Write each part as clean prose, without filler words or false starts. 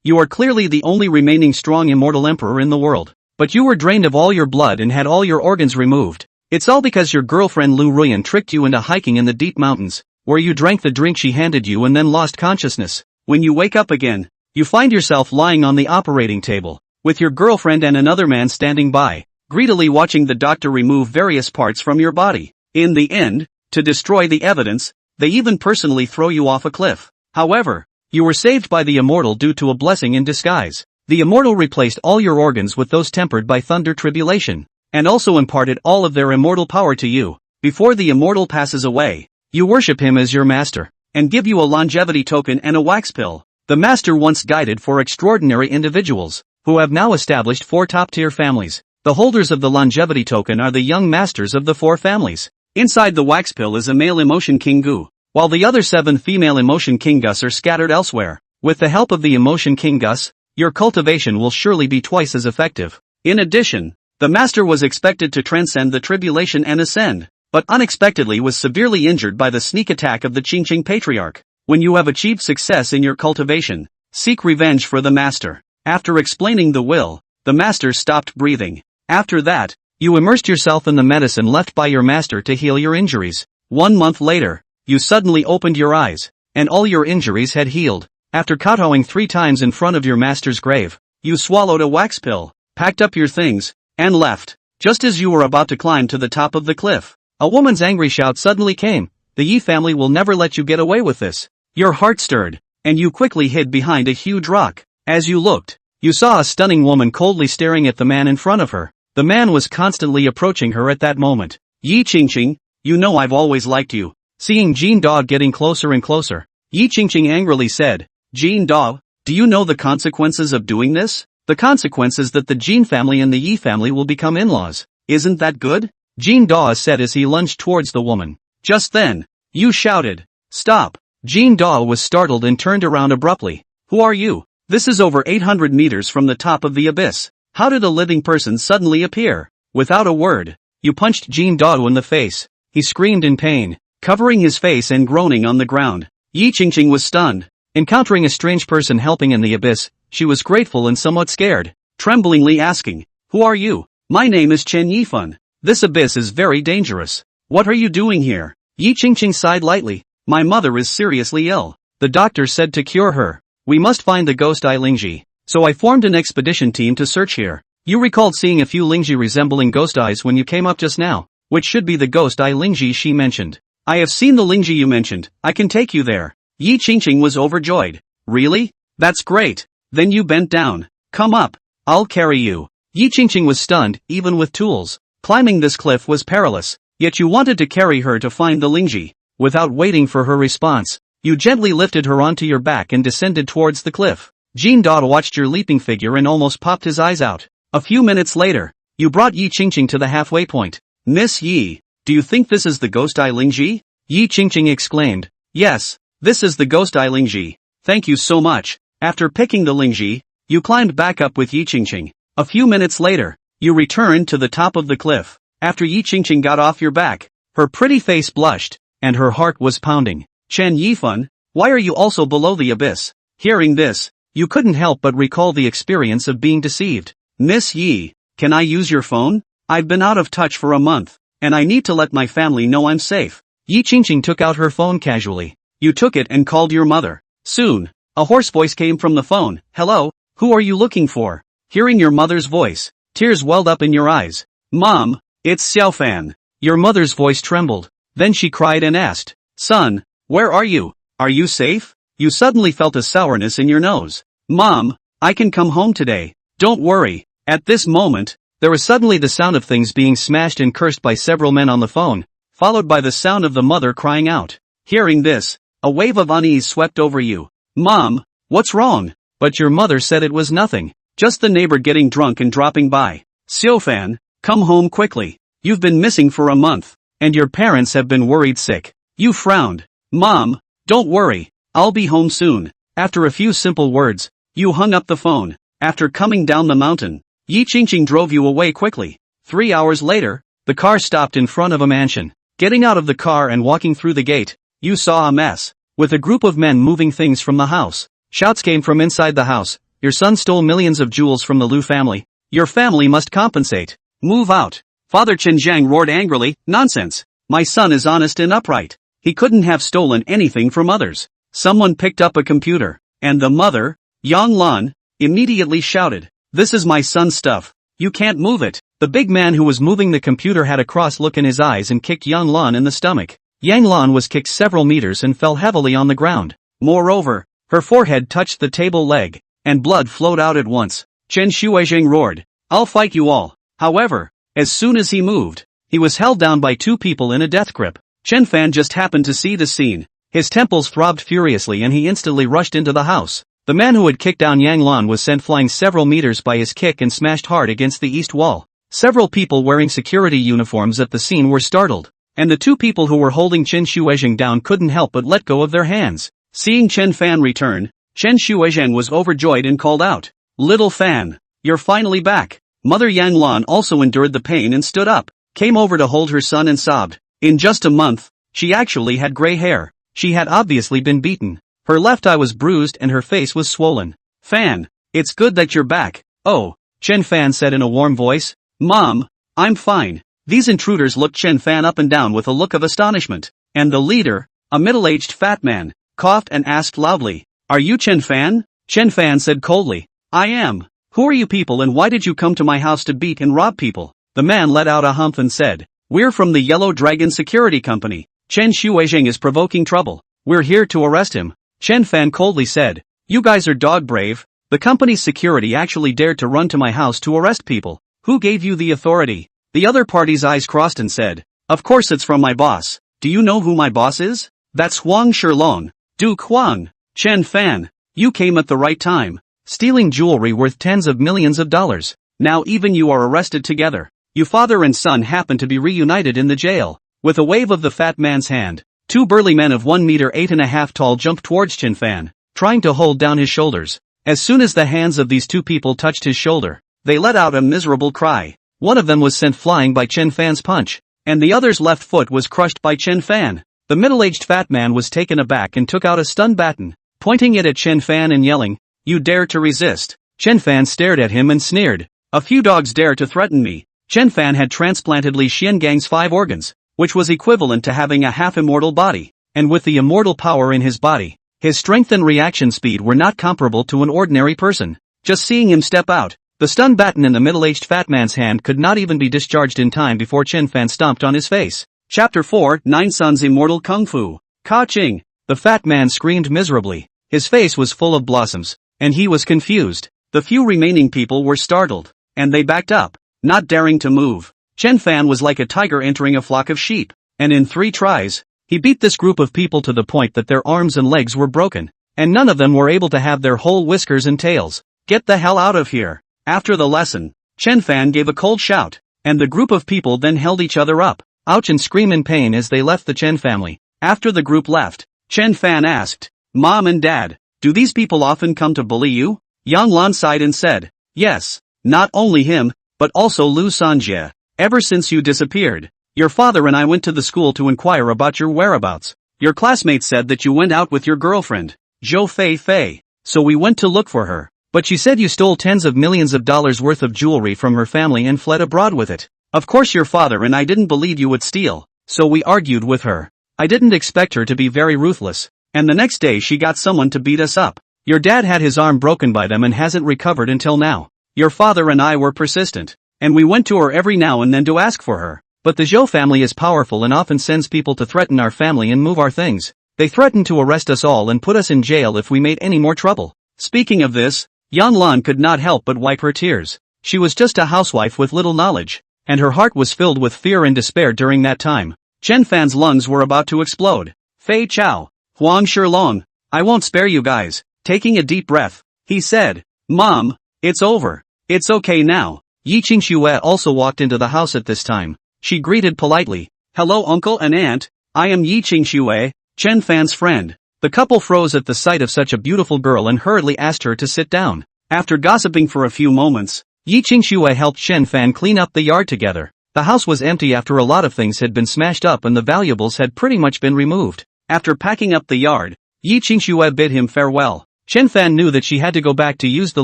You are clearly the only remaining strong immortal emperor in the world. But you were drained of all your blood and had all your organs removed. It's all because your girlfriend Lu Ruyan tricked you into hiking in the deep mountains, where you drank the drink she handed you and then lost consciousness. When you wake up again, you find yourself lying on the operating table, with your girlfriend and another man standing by, greedily watching the doctor remove various parts from your body. In the end, to destroy the evidence, they even personally throw you off a cliff. However, you were saved by the immortal due to a blessing in disguise. The immortal replaced all your organs with those tempered by thunder tribulation, and also imparted all of their immortal power to you. Before the immortal passes away, you worship him as your master, and give you a longevity token and a wax pill. The master once guided for extraordinary individuals, who have now established 4 top-tier families. The holders of the longevity token are the young masters of the 4 families. Inside the wax pill is a male emotion king Gu, while the other 7 female emotion king Gus are scattered elsewhere. With the help of the emotion king Gus, your cultivation will surely be twice as effective. In addition, the master was expected to transcend the tribulation and ascend, but unexpectedly was severely injured by the sneak attack of the Qingqing Patriarch. When you have achieved success in your cultivation, seek revenge for the master. After explaining the will, the master stopped breathing. After that, you immersed yourself in the medicine left by your master to heal your injuries. 1 month later, you suddenly opened your eyes, and all your injuries had healed. After kowtowing 3 times in front of your master's grave, you swallowed a wax pill, packed up your things, and left. Just as you were about to climb to the top of the cliff, a woman's angry shout suddenly came. The Yi family will never let you get away with this. Your heart stirred, and you quickly hid behind a huge rock. As you looked, you saw a stunning woman coldly staring at the man in front of her. The man was constantly approaching her at that moment. Yi Qingqing, you know I've always liked you. Seeing Jin Dao getting closer and closer, Yi Qingqing angrily said, Jin Dao, do you know the consequences of doing this? The consequence is that the Jin family and the Yi family will become in-laws. Isn't that good? Jin Dao said as he lunged towards the woman. Just then, you shouted, stop. Jin Dao was startled and turned around abruptly. Who are you? This is over 800 meters from the top of the abyss. How did a living person suddenly appear? Without a word, you punched Jin Dao in the face. He screamed in pain, covering his face and groaning on the ground. Yi Qingqing was stunned. Encountering a strange person helping in the abyss, she was grateful and somewhat scared, tremblingly asking, who are you? My name is Chen Yifan. This abyss is very dangerous. What are you doing here? Yi Qingqing sighed lightly. My mother is seriously ill. The doctor said to cure her, we must find the ghost eye lingzhi. So I formed an expedition team to search here. You recalled seeing a few lingzhi resembling ghost eyes when you came up just now, which should be the ghost eye lingzhi she mentioned. I have seen the lingzhi you mentioned. I can take you there. Yi Qingqing was overjoyed. Really? That's great. Then you bent down. Come up. I'll carry you. Yi Qingqing was stunned, even with tools. Climbing this cliff was perilous, yet you wanted to carry her to find the lingzhi. Without waiting for her response, you gently lifted her onto your back and descended towards the cliff. Jin Dao watched your leaping figure and almost popped his eyes out. A few minutes later, you brought Yi Qingqing to the halfway point. Miss Yi, do you think this is the ghost eye lingzhi? Yi Qingqing exclaimed. Yes, this is the ghost eye lingzhi. Thank you so much. After picking the lingzhi, you climbed back up with Yi Qingqing. A few minutes later, you returned to the top of the cliff. After Yi Qingqing got off your back, her pretty face blushed, and her heart was pounding. Chen Yifan, why are you also below the abyss? Hearing this, you couldn't help but recall the experience of being deceived. Miss Yi, can I use your phone? I've been out of touch for a month, and I need to let my family know I'm safe. Yi Qingqing took out her phone casually. You took it and called your mother. Soon, a hoarse voice came from the phone. Hello, who are you looking for? Hearing your mother's voice, tears welled up in your eyes. Mom, it's Xiaofan. Your mother's voice trembled. Then she cried and asked, son, where are you? Are you safe? You suddenly felt a sourness in your nose. Mom, I can come home today. Don't worry. At this moment, there was suddenly the sound of things being smashed and cursed by several men on the phone, followed by the sound of the mother crying out. Hearing this, a wave of unease swept over you. Mom, what's wrong? But your mother said it was nothing, just the neighbor getting drunk and dropping by. Xiaofan, come home quickly. You've been missing for a month, and your parents have been worried sick. You frowned. Mom, don't worry, I'll be home soon. After a few simple words, you hung up the phone. After coming down the mountain, Yi Qingqing drove you away quickly. 3 hours later, the car stopped in front of a mansion. Getting out of the car and walking through the gate, you saw a mess, with a group of men moving things from the house. Shouts came from inside the house. Your son stole millions of jewels from the Lu family. Your family must compensate. Move out. Father Chen Zhang roared angrily, nonsense. My son is honest and upright. He couldn't have stolen anything from others. Someone picked up a computer, and the mother, Yang Lan, immediately shouted, this is my son's stuff. You can't move it. The big man who was moving the computer had a cross look in his eyes and kicked Yang Lan in the stomach. Yang Lan was kicked several meters and fell heavily on the ground. Moreover, her forehead touched the table leg, and blood flowed out at once. Chen Shuizheng roared, I'll fight you all. However, as soon as he moved, he was held down by two people in a death grip. Chen Fan just happened to see the scene. His temples throbbed furiously and he instantly rushed into the house. The man who had kicked down Yang Lan was sent flying several meters by his kick and smashed hard against the east wall. Several people wearing security uniforms at the scene were startled, and the two people who were holding Chen Shuizheng down couldn't help but let go of their hands. Seeing Chen Fan return, Chen Shuizheng was overjoyed and called out, Little Fan, you're finally back. Mother Yang Lan also endured the pain and stood up, came over to hold her son and sobbed. In just a month, she actually had gray hair. She had obviously been beaten. Her left eye was bruised and her face was swollen. Fan, it's good that you're back. Oh, Chen Fan said in a warm voice. Mom, I'm fine. These intruders looked Chen Fan up and down with a look of astonishment. And the leader, a middle-aged fat man, coughed and asked loudly, Are you Chen Fan? Chen Fan said coldly, I am. Who are you people and why did you come to my house to beat and rob people? The man let out a humph and said, We're from the Yellow Dragon Security Company. Chen Shuizheng is provoking trouble. We're here to arrest him. Chen Fan coldly said, You guys are dog brave. The company's security actually dared to run to my house to arrest people. Who gave you the authority? The other party's eyes crossed and said, Of course it's from my boss. Do you know who my boss is? That's Huang Shilong. Duke Huang. Chen Fan, you came at the right time. Stealing jewelry worth tens of millions of dollars. Now even you are arrested together. You father and son happen to be reunited in the jail. With a wave of the fat man's hand, two burly men of 1 meter 8.5 tall jumped towards Chen Fan, trying to hold down his shoulders. As soon as the hands of these two people touched his shoulder, they let out a miserable cry. One of them was sent flying by Chen Fan's punch, and the other's left foot was crushed by Chen Fan. The middle-aged fat man was taken aback and took out a stun baton, pointing it at Chen Fan and yelling, You dare to resist. Chen Fan stared at him and sneered, A few dogs dare to threaten me. Chen Fan had transplanted Li Xiangang's 5 organs, which was equivalent to having a half-immortal body, and with the immortal power in his body, his strength and reaction speed were not comparable to an ordinary person. Just seeing him step out, the stun baton in the middle-aged fat man's hand could not even be discharged in time before Chen Fan stomped on his face. Chapter 4, Nine Sons Immortal Kung Fu. Ka-ching! The fat man screamed miserably. His face was full of blossoms, and he was confused. The few remaining people were startled, and they backed up, not daring to move. Chen Fan was like a tiger entering a flock of sheep, and in 3 tries, he beat this group of people to the point that their arms and legs were broken, and none of them were able to have their whole whiskers and tails. Get the hell out of here! After the lesson, Chen Fan gave a cold shout, and the group of people then held each other up, ouch and scream in pain as they left the Chen family. After the group left, Chen Fan asked, Mom and Dad, do these people often come to bully you? Yang Lan sighed and said, Yes, not only him, but also Lu Sanjie. Ever since you disappeared, your father and I went to the school to inquire about your whereabouts. Your classmates said that you went out with your girlfriend, Zhou Fei Fei, so we went to look for her. But she said you stole tens of millions of dollars worth of jewelry from her family and fled abroad with it. Of course your father and I didn't believe you would steal, so we argued with her. I didn't expect her to be very ruthless, and the next day she got someone to beat us up. Your dad had his arm broken by them and hasn't recovered until now. Your father and I were persistent, and we went to her every now and then to ask for her. But the Zhou family is powerful and often sends people to threaten our family and move our things. They threatened to arrest us all and put us in jail if we made any more trouble. Speaking of this, Yan Lan could not help but wipe her tears. She was just a housewife with little knowledge, and her heart was filled with fear and despair during that time. Chen Fan's lungs were about to explode. Fei Chao, Huang Shilong, I won't spare you guys. Taking a deep breath, he said, Mom, it's over. It's okay now. Yi Qingxue also walked into the house at this time. She greeted politely, Hello uncle and aunt, I am Yi Qingxue, Chen Fan's friend. The couple froze at the sight of such a beautiful girl and hurriedly asked her to sit down. After gossiping for a few moments, Yi Qingxue helped Chen Fan clean up the yard together. The house was empty after a lot of things had been smashed up and the valuables had pretty much been removed. After packing up the yard, Yi Qingxue bid him farewell. Chen Fan knew that she had to go back to use the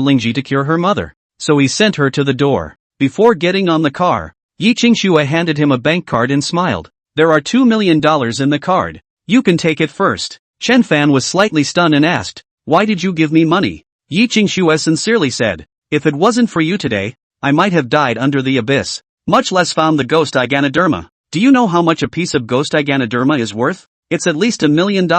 lingzhi to cure her mother, so he sent her to the door. Before getting on the car, Yi Qingxue handed him a bank card and smiled. There are $2 million in the card. You can take it first. Chen Fan was slightly stunned and asked, "Why did you give me money?" Yi Qingxue sincerely said, "If it wasn't for you today, I might have died under the abyss, much less found the ghost Iganoderma. Do you know how much a piece of ghost Iganoderma is worth? It's at least $1 million,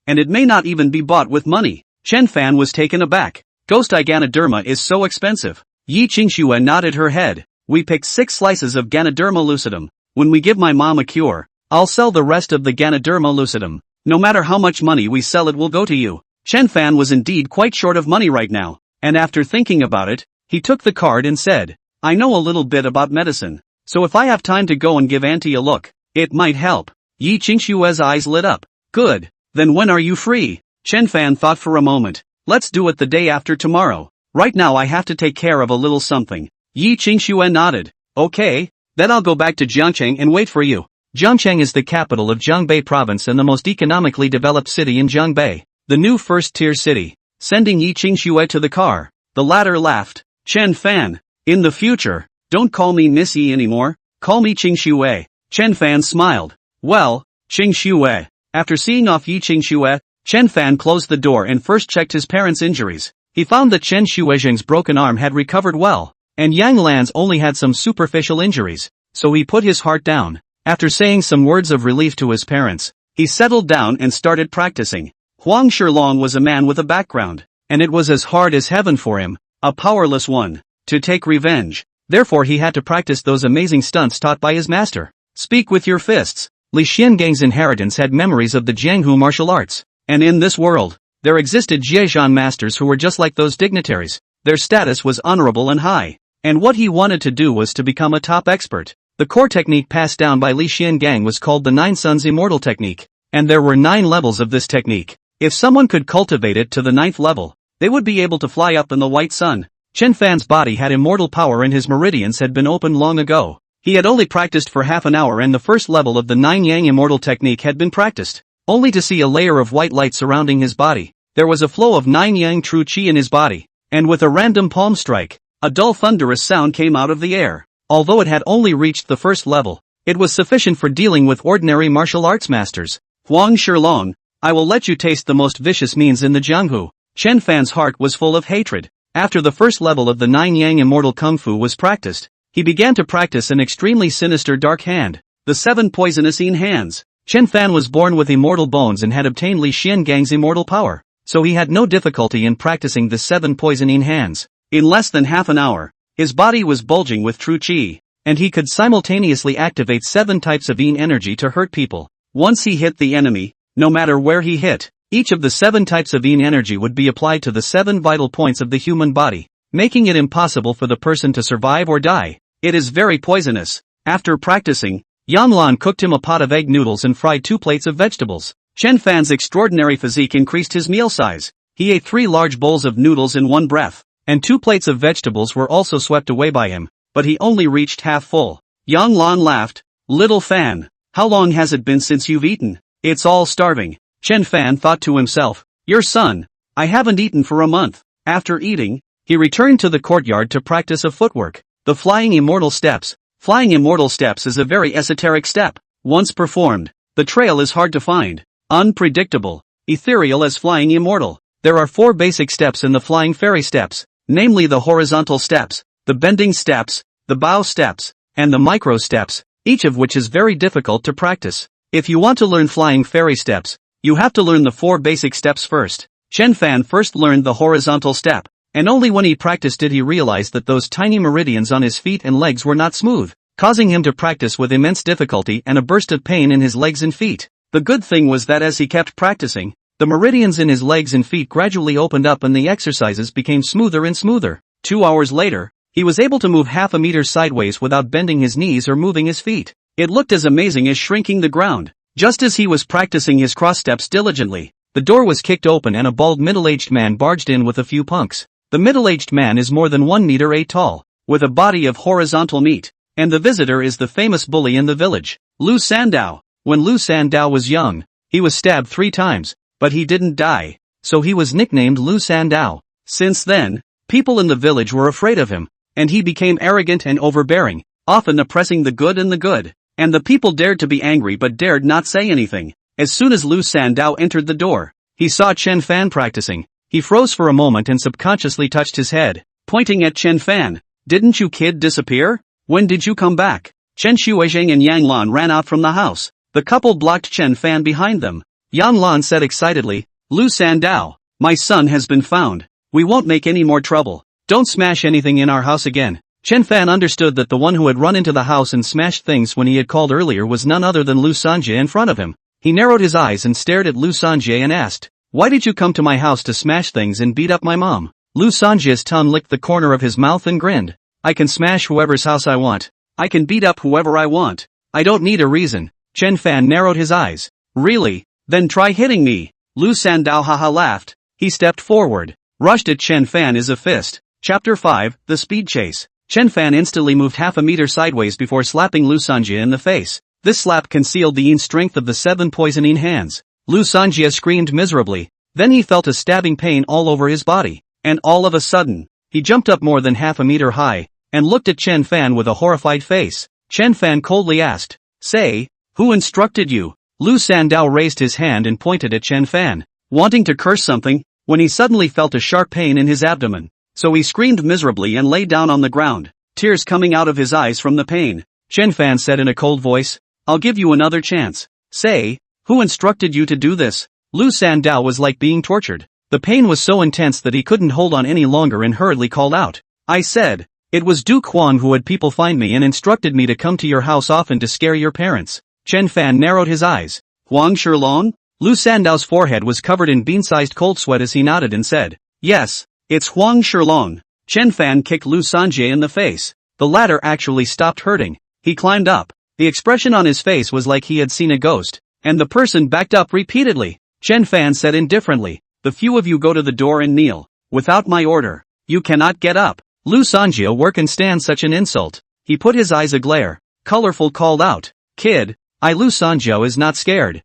and it may not even be bought with money." Chen Fan was taken aback. Ghost Iganoderma is so expensive. Yi Qingxue nodded her head. "We picked 6 slices of Ganoderma lucidum. When we give my mom a cure, I'll sell the rest of the Ganoderma lucidum. No matter how much money we sell, it will go to you." Chen Fan was indeed quite short of money right now, and after thinking about it, he took the card and said, "I know a little bit about medicine, so if I have time to go and give Auntie a look, it might help." Yi Qingxue's eyes lit up. "Good, then when are you free?" Chen Fan thought for a moment. "Let's do it the day after tomorrow. Right now I have to take care of a little something." Yi Qingxue nodded. "Okay, then I'll go back to Jiangcheng and wait for you." Jiangcheng is the capital of Jiangbei province and the most economically developed city in Jiangbei, the new first-tier city. Sending Yi Qingxue to the car, the latter laughed. "Chen Fan, in the future, don't call me Miss Yi anymore, call me Qingxue." Chen Fan smiled. "Well, Qingxue." After seeing off Yi Qingxue, Chen Fan closed the door and first checked his parents' injuries. He found that Chen Shuizheng's broken arm had recovered well, and Yang Lan's only had some superficial injuries, so he put his heart down. After saying some words of relief to his parents, he settled down and started practicing. Huang Shilong was a man with a background, and it was as hard as heaven for him, a powerless one, to take revenge. Therefore he had to practice those amazing stunts taught by his master. Speak with your fists. Li Xiangang's inheritance had memories of the Jianghu martial arts, and in this world, there existed Jiezhan masters who were just like those dignitaries. Their status was honorable and high, and what he wanted to do was to become a top expert. The core technique passed down by Li Xiangang was called the 9 Suns Immortal Technique, and there were 9 levels of this technique. If someone could cultivate it to the 9th level, they would be able to fly up in the white sun. Chen Fan's body had immortal power and his meridians had been opened long ago. He had only practiced for half an hour and the first level of the 9 Yang Immortal Technique had been practiced, only to see a layer of white light surrounding his body. There was a flow of 9 Yang true Qi in his body, and with a random palm strike, a dull thunderous sound came out of the air. Although it had only reached the first level, it was sufficient for dealing with ordinary martial arts masters. "Huang Shilong, I will let you taste the most vicious means in the Jianghu." Chen Fan's heart was full of hatred. After the first level of the 9 Yang Immortal Kung Fu was practiced, he began to practice an extremely sinister dark hand, the 7 poisonous Yin hands. Chen Fan was born with immortal bones and had obtained Li Xiangang's immortal power, so he had no difficulty in practicing the 7 poison Yin hands. In less than half an hour, his body was bulging with true Qi, and he could simultaneously activate 7 types of Yin energy to hurt people. Once he hit the enemy, no matter where he hit, each of the 7 types of Yin energy would be applied to the 7 vital points of the human body, making it impossible for the person to survive or die. It is very poisonous. After practicing, Yang Lan cooked him a pot of egg noodles and fried 2 plates of vegetables. Chen Fan's extraordinary physique increased his meal size. He ate 3 large bowls of noodles in one breath, and 2 plates of vegetables were also swept away by him, but he only reached half full. Yang Lan laughed. "Little Fan, how long has it been since you've eaten?" "It's all starving." Chen Fan thought to himself. "Your son, I haven't eaten for a month." After eating, he returned to the courtyard to practice a footwork. The Flying Immortal Steps. Flying Immortal Steps is a very esoteric step. Once performed, the trail is hard to find, unpredictable, ethereal as flying immortal. There are 4 basic steps in the Flying Fairy Steps, namely the horizontal steps, the bending steps, the bow steps, and the micro steps, each of which is very difficult to practice. If you want to learn Flying Fairy Steps, you have to learn the 4 basic steps first. Chen Fan first learned the horizontal step, and only when he practiced did he realize that those tiny meridians on his feet and legs were not smooth, causing him to practice with immense difficulty and a burst of pain in his legs and feet. The good thing was that as he kept practicing, the meridians in his legs and feet gradually opened up and the exercises became smoother and smoother. 2 hours later, he was able to move half a meter sideways without bending his knees or moving his feet. It looked as amazing as shrinking the ground. Just as he was practicing his cross steps diligently, the door was kicked open and a bald middle-aged man barged in with a few punks. The middle-aged man is more than 1 meter 8 tall, with a body of horizontal meat, and the visitor is the famous bully in the village, Lu Sandao. When Lu Sandao was young, he was stabbed 3 times, but he didn't die, so he was nicknamed Lu Sandow. Since then, people in the village were afraid of him, and he became arrogant and overbearing, often oppressing the good. And the people dared to be angry but dared not say anything. As soon as Lu Sandow entered the door, he saw Chen Fan practicing. He froze for a moment and subconsciously touched his head, pointing at Chen Fan. "Didn't you kid disappear? When did you come back?" Chen Shuizheng and Yang Lan ran out from the house. The couple blocked Chen Fan behind them. Yang Lan said excitedly, "Lu Sandow, my son has been found. We won't make any more trouble. Don't smash anything in our house again." Chen Fan understood that the one who had run into the house and smashed things when he had called earlier was none other than Lu Sanjie in front of him. He narrowed his eyes and stared at Lu Sanjie and asked, "Why did you come to my house to smash things and beat up my mom?" Lu Sanjie's tongue licked the corner of his mouth and grinned. "I can smash whoever's house I want. I can beat up whoever I want. I don't need a reason." Chen Fan narrowed his eyes. "Really? Then try hitting me." Lu Sandow haha laughed. He stepped forward, rushed at Chen Fan as a fist. Chapter 5, The Speed Chase. Chen Fan instantly moved half a meter sideways before slapping Lu Sanjie in the face. This slap concealed the strength of the 7 poisoning hands. Lu Sanjie screamed miserably. Then he felt a stabbing pain all over his body. And all of a sudden, he jumped up more than half a meter high, and looked at Chen Fan with a horrified face. Chen Fan coldly asked, "Say, who instructed you?" Lu Sandow raised his hand and pointed at Chen Fan, wanting to curse something, when he suddenly felt a sharp pain in his abdomen. So he screamed miserably and lay down on the ground, tears coming out of his eyes from the pain. Chen Fan said in a cold voice, "I'll give you another chance. Say, who instructed you to do this?" Lu Sandow was like being tortured. The pain was so intense that he couldn't hold on any longer and hurriedly called out, "I said, it was Duke Huang who had people find me and instructed me to come to your house often to scare your parents." Chen Fan narrowed his eyes. "Huang Shilong?" Lu Sandow's forehead was covered in bean-sized cold sweat as he nodded and said, "Yes, it's Huang Shilong." Chen Fan kicked Lu Sanjie in the face. The latter actually stopped hurting. He climbed up. The expression on his face was like he had seen a ghost, and the person backed up repeatedly. Chen Fan said indifferently, "The few of you go to the door and kneel. Without my order, you cannot get up." Lu Sanjie where can stand such an insult. He put his eyes aglare. Colorful called out, "Kid, Lu Sanjie is not scared.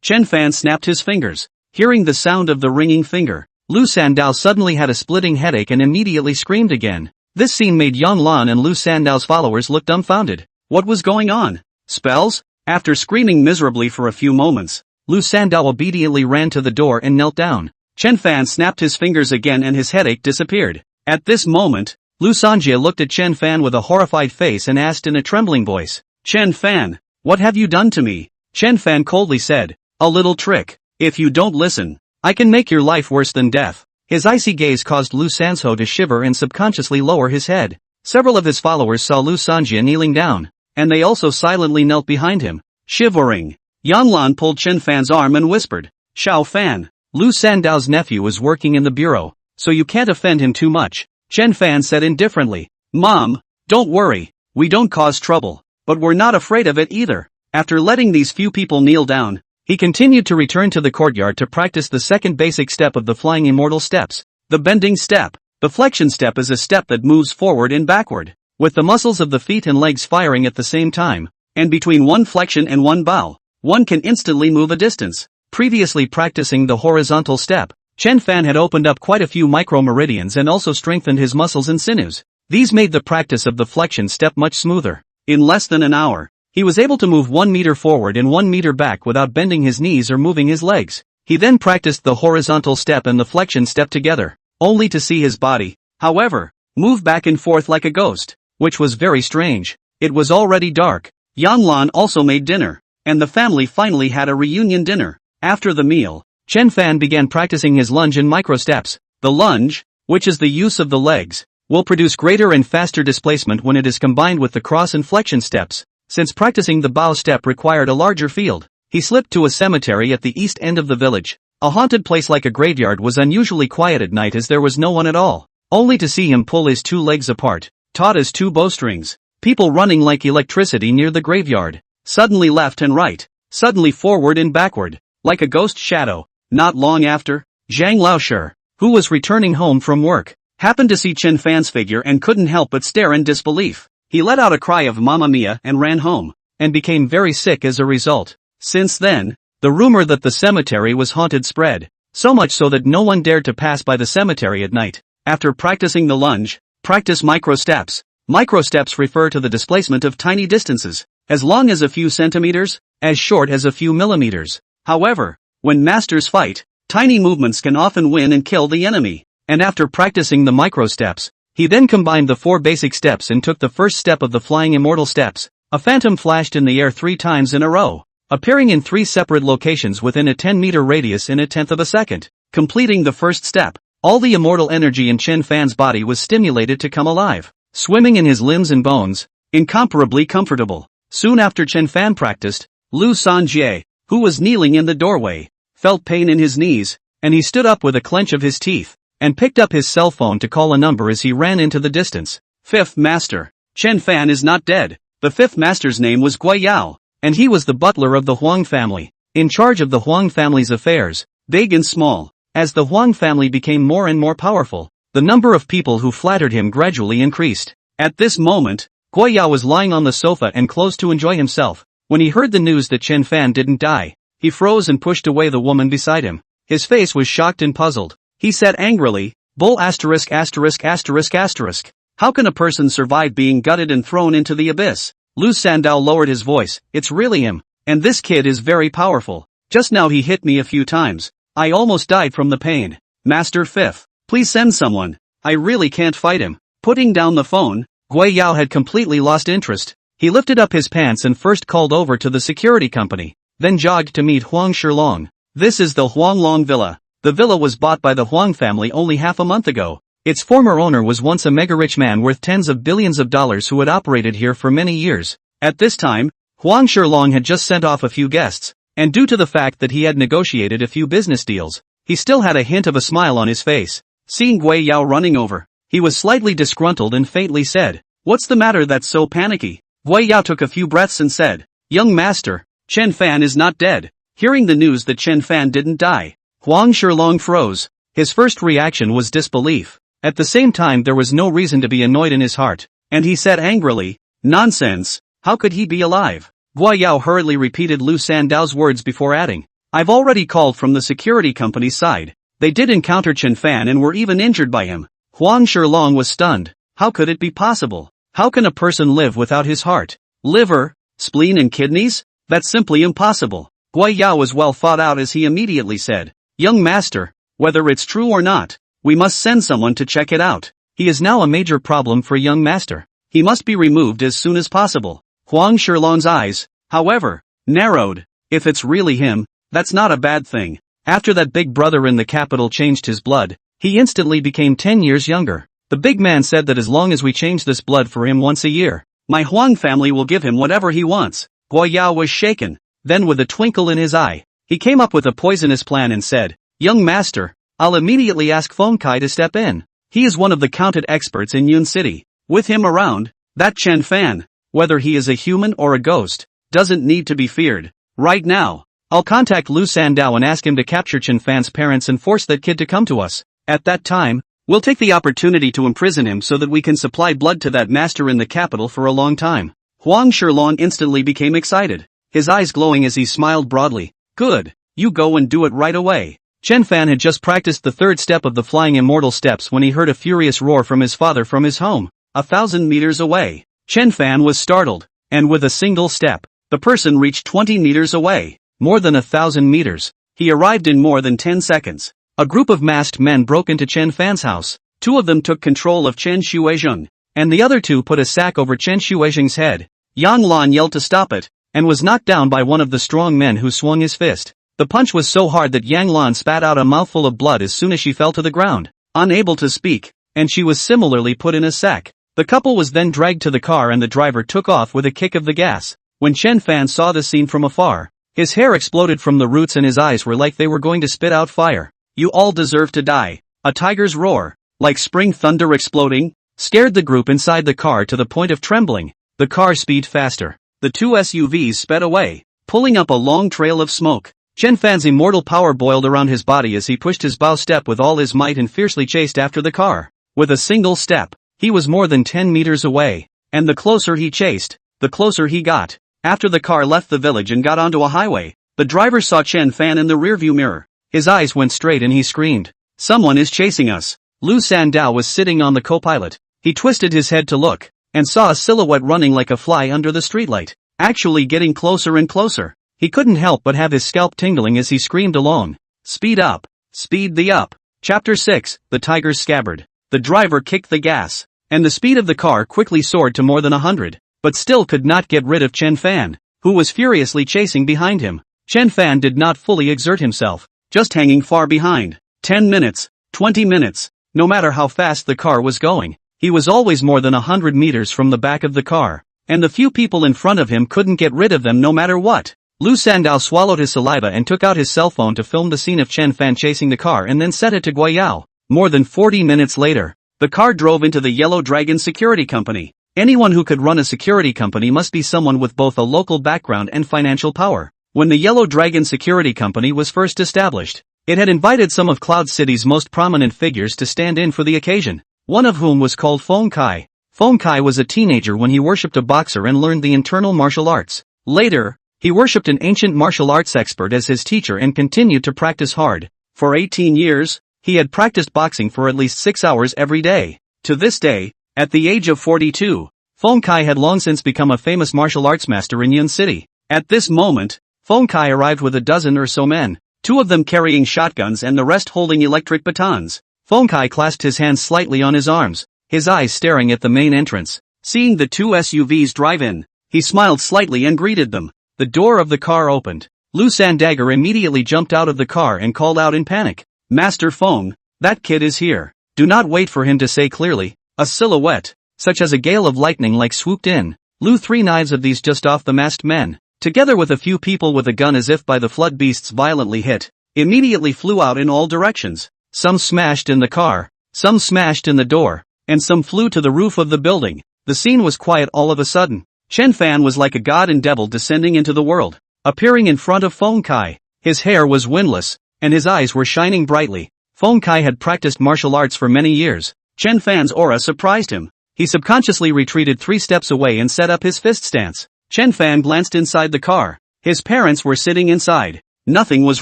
Chen Fan snapped his fingers. Hearing the sound of the ringing finger, Lu Sandow suddenly had a splitting headache and immediately screamed again. This scene made Yang Lan and Lu Sandow's followers look dumbfounded. What was going on? Spells? After screaming miserably for a few moments, Lu Sandow obediently ran to the door and knelt down. Chen Fan snapped his fingers again and his headache disappeared. At this moment, Lu Sanjie looked at Chen Fan with a horrified face and asked in a trembling voice, "Chen Fan, what have you done to me?" Chen Fan coldly said, "A little trick. If you don't listen, I can make your life worse than death." His icy gaze caused Lu Sanzho to shiver and subconsciously lower his head. Several of his followers saw Lu Sanjie kneeling down, and they also silently knelt behind him, shivering. Yang Lan pulled Chen Fan's arm and whispered, "Xiao Fan, Lu Sandow's nephew is working in the bureau, so you can't offend him too much." Chen Fan said indifferently, "Mom, don't worry, we don't cause trouble, but we're not afraid of it either." After letting these few people kneel down, he continued to return to the courtyard to practice the second basic step of the flying immortal steps, the bending step. The flexion step is a step that moves forward and backward, with the muscles of the feet and legs firing at the same time, and between one flexion and one bow, one can instantly move a distance. Previously practicing the horizontal step, Chen Fan had opened up quite a few micro-meridians and also strengthened his muscles and sinews. These made the practice of the flexion step much smoother. In less than an hour, he was able to move 1 meter forward and 1 meter back without bending his knees or moving his legs. He then practiced the horizontal step and the flexion step together, only to see his body, however, move back and forth like a ghost, which was very strange. It was already dark. Yang Lan also made dinner, and the family finally had a reunion dinner. After the meal, Chen Fan began practicing his lunge and micro steps. The lunge, which is the use of the legs, will produce greater and faster displacement when it is combined with the cross and flexion steps. Since practicing the bow step required a larger field, he slipped to a cemetery at the east end of the village. A haunted place like a graveyard was unusually quiet at night as there was no one at all, only to see him pull his 2 legs apart, taut as 2 bowstrings. People running like electricity near the graveyard, suddenly left and right, suddenly forward and backward, like a ghost shadow. Not long after, Zhang Laoshi, who was returning home from work, happened to see Chen Fan's figure and couldn't help but stare in disbelief. He let out a cry of "Mamma Mia" and ran home, and became very sick as a result. Since then, the rumor that the cemetery was haunted spread. so much so that no one dared to pass by the cemetery at night. After practicing the lunge, practice micro-steps. Micro-steps refer to the displacement of tiny distances, as long as a few centimeters, as short as a few millimeters. However, when masters fight, tiny movements can often win and kill the enemy. And after practicing the micro-steps, he then combined the 4 basic steps and took the first step of the flying immortal steps. A phantom flashed in the air 3 times in a row, appearing in 3 separate locations within a 10-meter radius in a tenth of a second. Completing the first step, all the immortal energy in Chen Fan's body was stimulated to come alive, swimming in his limbs and bones, incomparably comfortable. Soon after Chen Fan practiced, Lu Nanguo, who was kneeling in the doorway, felt pain in his knees, and he stood up with a clench of his teeth, and picked up his cell phone to call a number as he ran into the distance. 5th Master. Chen Fan is not dead. The 5th Master's name was Gui Yao, and he was the butler of the Huang family, in charge of the Huang family's affairs, big and small. As the Huang family became more and more powerful, the number of people who flattered him gradually increased. At this moment, Gui Yao was lying on the sofa and close to enjoy himself. When he heard the news that Chen Fan didn't die, he froze and pushed away the woman beside him. His face was shocked and puzzled. He said angrily, "Bull asterisk asterisk asterisk asterisk. How can a person survive being gutted and thrown into the abyss?" Lu Nanguo lowered his voice. "It's really him. And this kid is very powerful. Just now he hit me a few times. I almost died from the pain. Master 5th, please send someone. I really can't fight him." Putting down the phone, Gui Yao had completely lost interest. He lifted up his pants and first called over to the security company, then jogged to meet Huang Shilong. This is the Huang Long Villa. The villa was bought by the Huang family only half a month ago. Its former owner was once a mega-rich man worth tens of billions of dollars who had operated here for many years. At this time, Huang Shilong had just sent off a few guests, and due to the fact that he had negotiated a few business deals, he still had a hint of a smile on his face. Seeing Gui Yao running over, he was slightly disgruntled and faintly said, "What's the matter that's so panicky?" Gui Yao took a few breaths and said, "Young master, Chen Fan is not dead." Hearing the news that Chen Fan didn't die, Huang Shilong froze. His first reaction was disbelief. At the same time there was no reason to be annoyed in his heart, and he said angrily, "Nonsense, how could he be alive?" Gui Yao hurriedly repeated Lu Nanguo's words before adding, "I've already called from the security company's side. They did encounter Chen Fan and were even injured by him." Huang Shilong was stunned. How could it be possible? How can a person live without his heart, liver, spleen and kidneys? That's simply impossible. Gui Yao was well thought out as he immediately said, "Young master, whether it's true or not, we must send someone to check it out. He is now a major problem for young master. He must be removed as soon as possible." Huang Shilong's eyes, however, narrowed. If it's really him, that's not a bad thing. After that big brother in the capital changed his blood, he instantly became 10 years younger. The big man said that as long as we change this blood for him once a year, my Huang family will give him whatever he wants. Gui Yao was shaken. Then with a twinkle in his eye, he came up with a poisonous plan and said, "Young master, I'll immediately ask Feng Kai to step in. He is one of the counted experts in Yun City. With him around, that Chen Fan, whether he is a human or a ghost, doesn't need to be feared. Right now, I'll contact Lu Nanguo and ask him to capture Chen Fan's parents and force that kid to come to us. At that time, we'll take the opportunity to imprison him so that we can supply blood to that master in the capital for a long time." Huang Shilong instantly became excited, his eyes glowing as he smiled broadly. "Good, you go and do it right away." Chen Fan had just practiced the 3rd step of the flying immortal steps when he heard a furious roar from his father from his home, 1,000 meters away. Chen Fan was startled, and with a single step, the person reached 20 meters away, more than 1,000 meters. He arrived in more than 10 seconds. A group of masked men broke into Chen Fan's house. 2 of them took control of Chen Shuizheng, and the other 2 put a sack over Chen Shuizheng's head. Yang Lan yelled to stop it, and was knocked down by one of the strong men who swung his fist. The punch was so hard that Yang Lan spat out a mouthful of blood as soon as she fell to the ground, unable to speak, and she was similarly put in a sack. The couple was then dragged to the car and the driver took off with a kick of the gas. When Chen Fan saw the scene from afar, his hair exploded from the roots and his eyes were like they were going to spit out fire. "You all deserve to die." A tiger's roar, like spring thunder exploding, scared the group inside the car to the point of trembling. The car sped faster. The 2 SUVs sped away, pulling up a long trail of smoke. Chen Fan's immortal power boiled around his body as he pushed his bow step with all his might and fiercely chased after the car. With a single step, he was more than 10 meters away, and the closer he chased, the closer he got. After the car left the village and got onto a highway, the driver saw Chen Fan in the rearview mirror. His eyes went straight and he screamed. Someone is chasing us. Lu Sanduo was sitting on the co-pilot. He twisted his head to look, and saw a silhouette running like a fly under the streetlight, actually getting closer and closer. He couldn't help but have his scalp tingling as he screamed along. Speed up. Speed the up. Chapter 6, The Tiger's Scabbard. The driver kicked the gas, and the speed of the car quickly soared to more than 100, but still could not get rid of Chen Fan, who was furiously chasing behind him. Chen Fan did not fully exert himself, just hanging far behind. 10 minutes, 20 minutes, no matter how fast the car was going, he was always more than 100 meters from the back of the car, and the few people in front of him couldn't get rid of them no matter what. Lu Sanduo swallowed his saliva and took out his cell phone to film the scene of Chen Fan chasing the car and then set it to Guayao. More than 40 minutes later, the car drove into the Yellow Dragon Security Company. Anyone who could run a security company must be someone with both a local background and financial power. When the Yellow Dragon Security Company was first established, it had invited some of Cloud City's most prominent figures to stand in for the occasion, one of whom was called Feng Kai. Feng Kai was a teenager when he worshipped a boxer and learned the internal martial arts. Later, he worshipped an ancient martial arts expert as his teacher and continued to practice hard. For 18 years, he had practiced boxing for at least 6 hours every day. To this day, at the age of 42, Feng Kai had long since become a famous martial arts master in Yun City. At this moment, Feng Kai arrived with a dozen or so men, 2 of them carrying shotguns and the rest holding electric batons. Feng Kai clasped his hands slightly on his arms, his eyes staring at the main entrance. Seeing the 2 SUVs drive in, he smiled slightly and greeted them. The door of the car opened. Lu Sanduo immediately jumped out of the car and called out in panic. Master Feng, that kid is here. Do not wait for him to say clearly. A silhouette, such as a gale of lightning swooped in. Lu 3 knives of these just off the masked men, together with a few people with a gun as if by the flood beasts violently hit, immediately flew out in all directions. Some smashed in the car, some smashed in the door, and some flew to the roof of the building. The scene was quiet all of a sudden. Chen Fan was like a god and devil descending into the world, appearing in front of Feng Kai. His hair was windless, and his eyes were shining brightly. Feng Kai had practiced martial arts for many years. Chen Fan's aura surprised him. He subconsciously retreated 3 steps away and set up his fist stance. Chen Fan glanced inside the car. His parents were sitting inside. Nothing was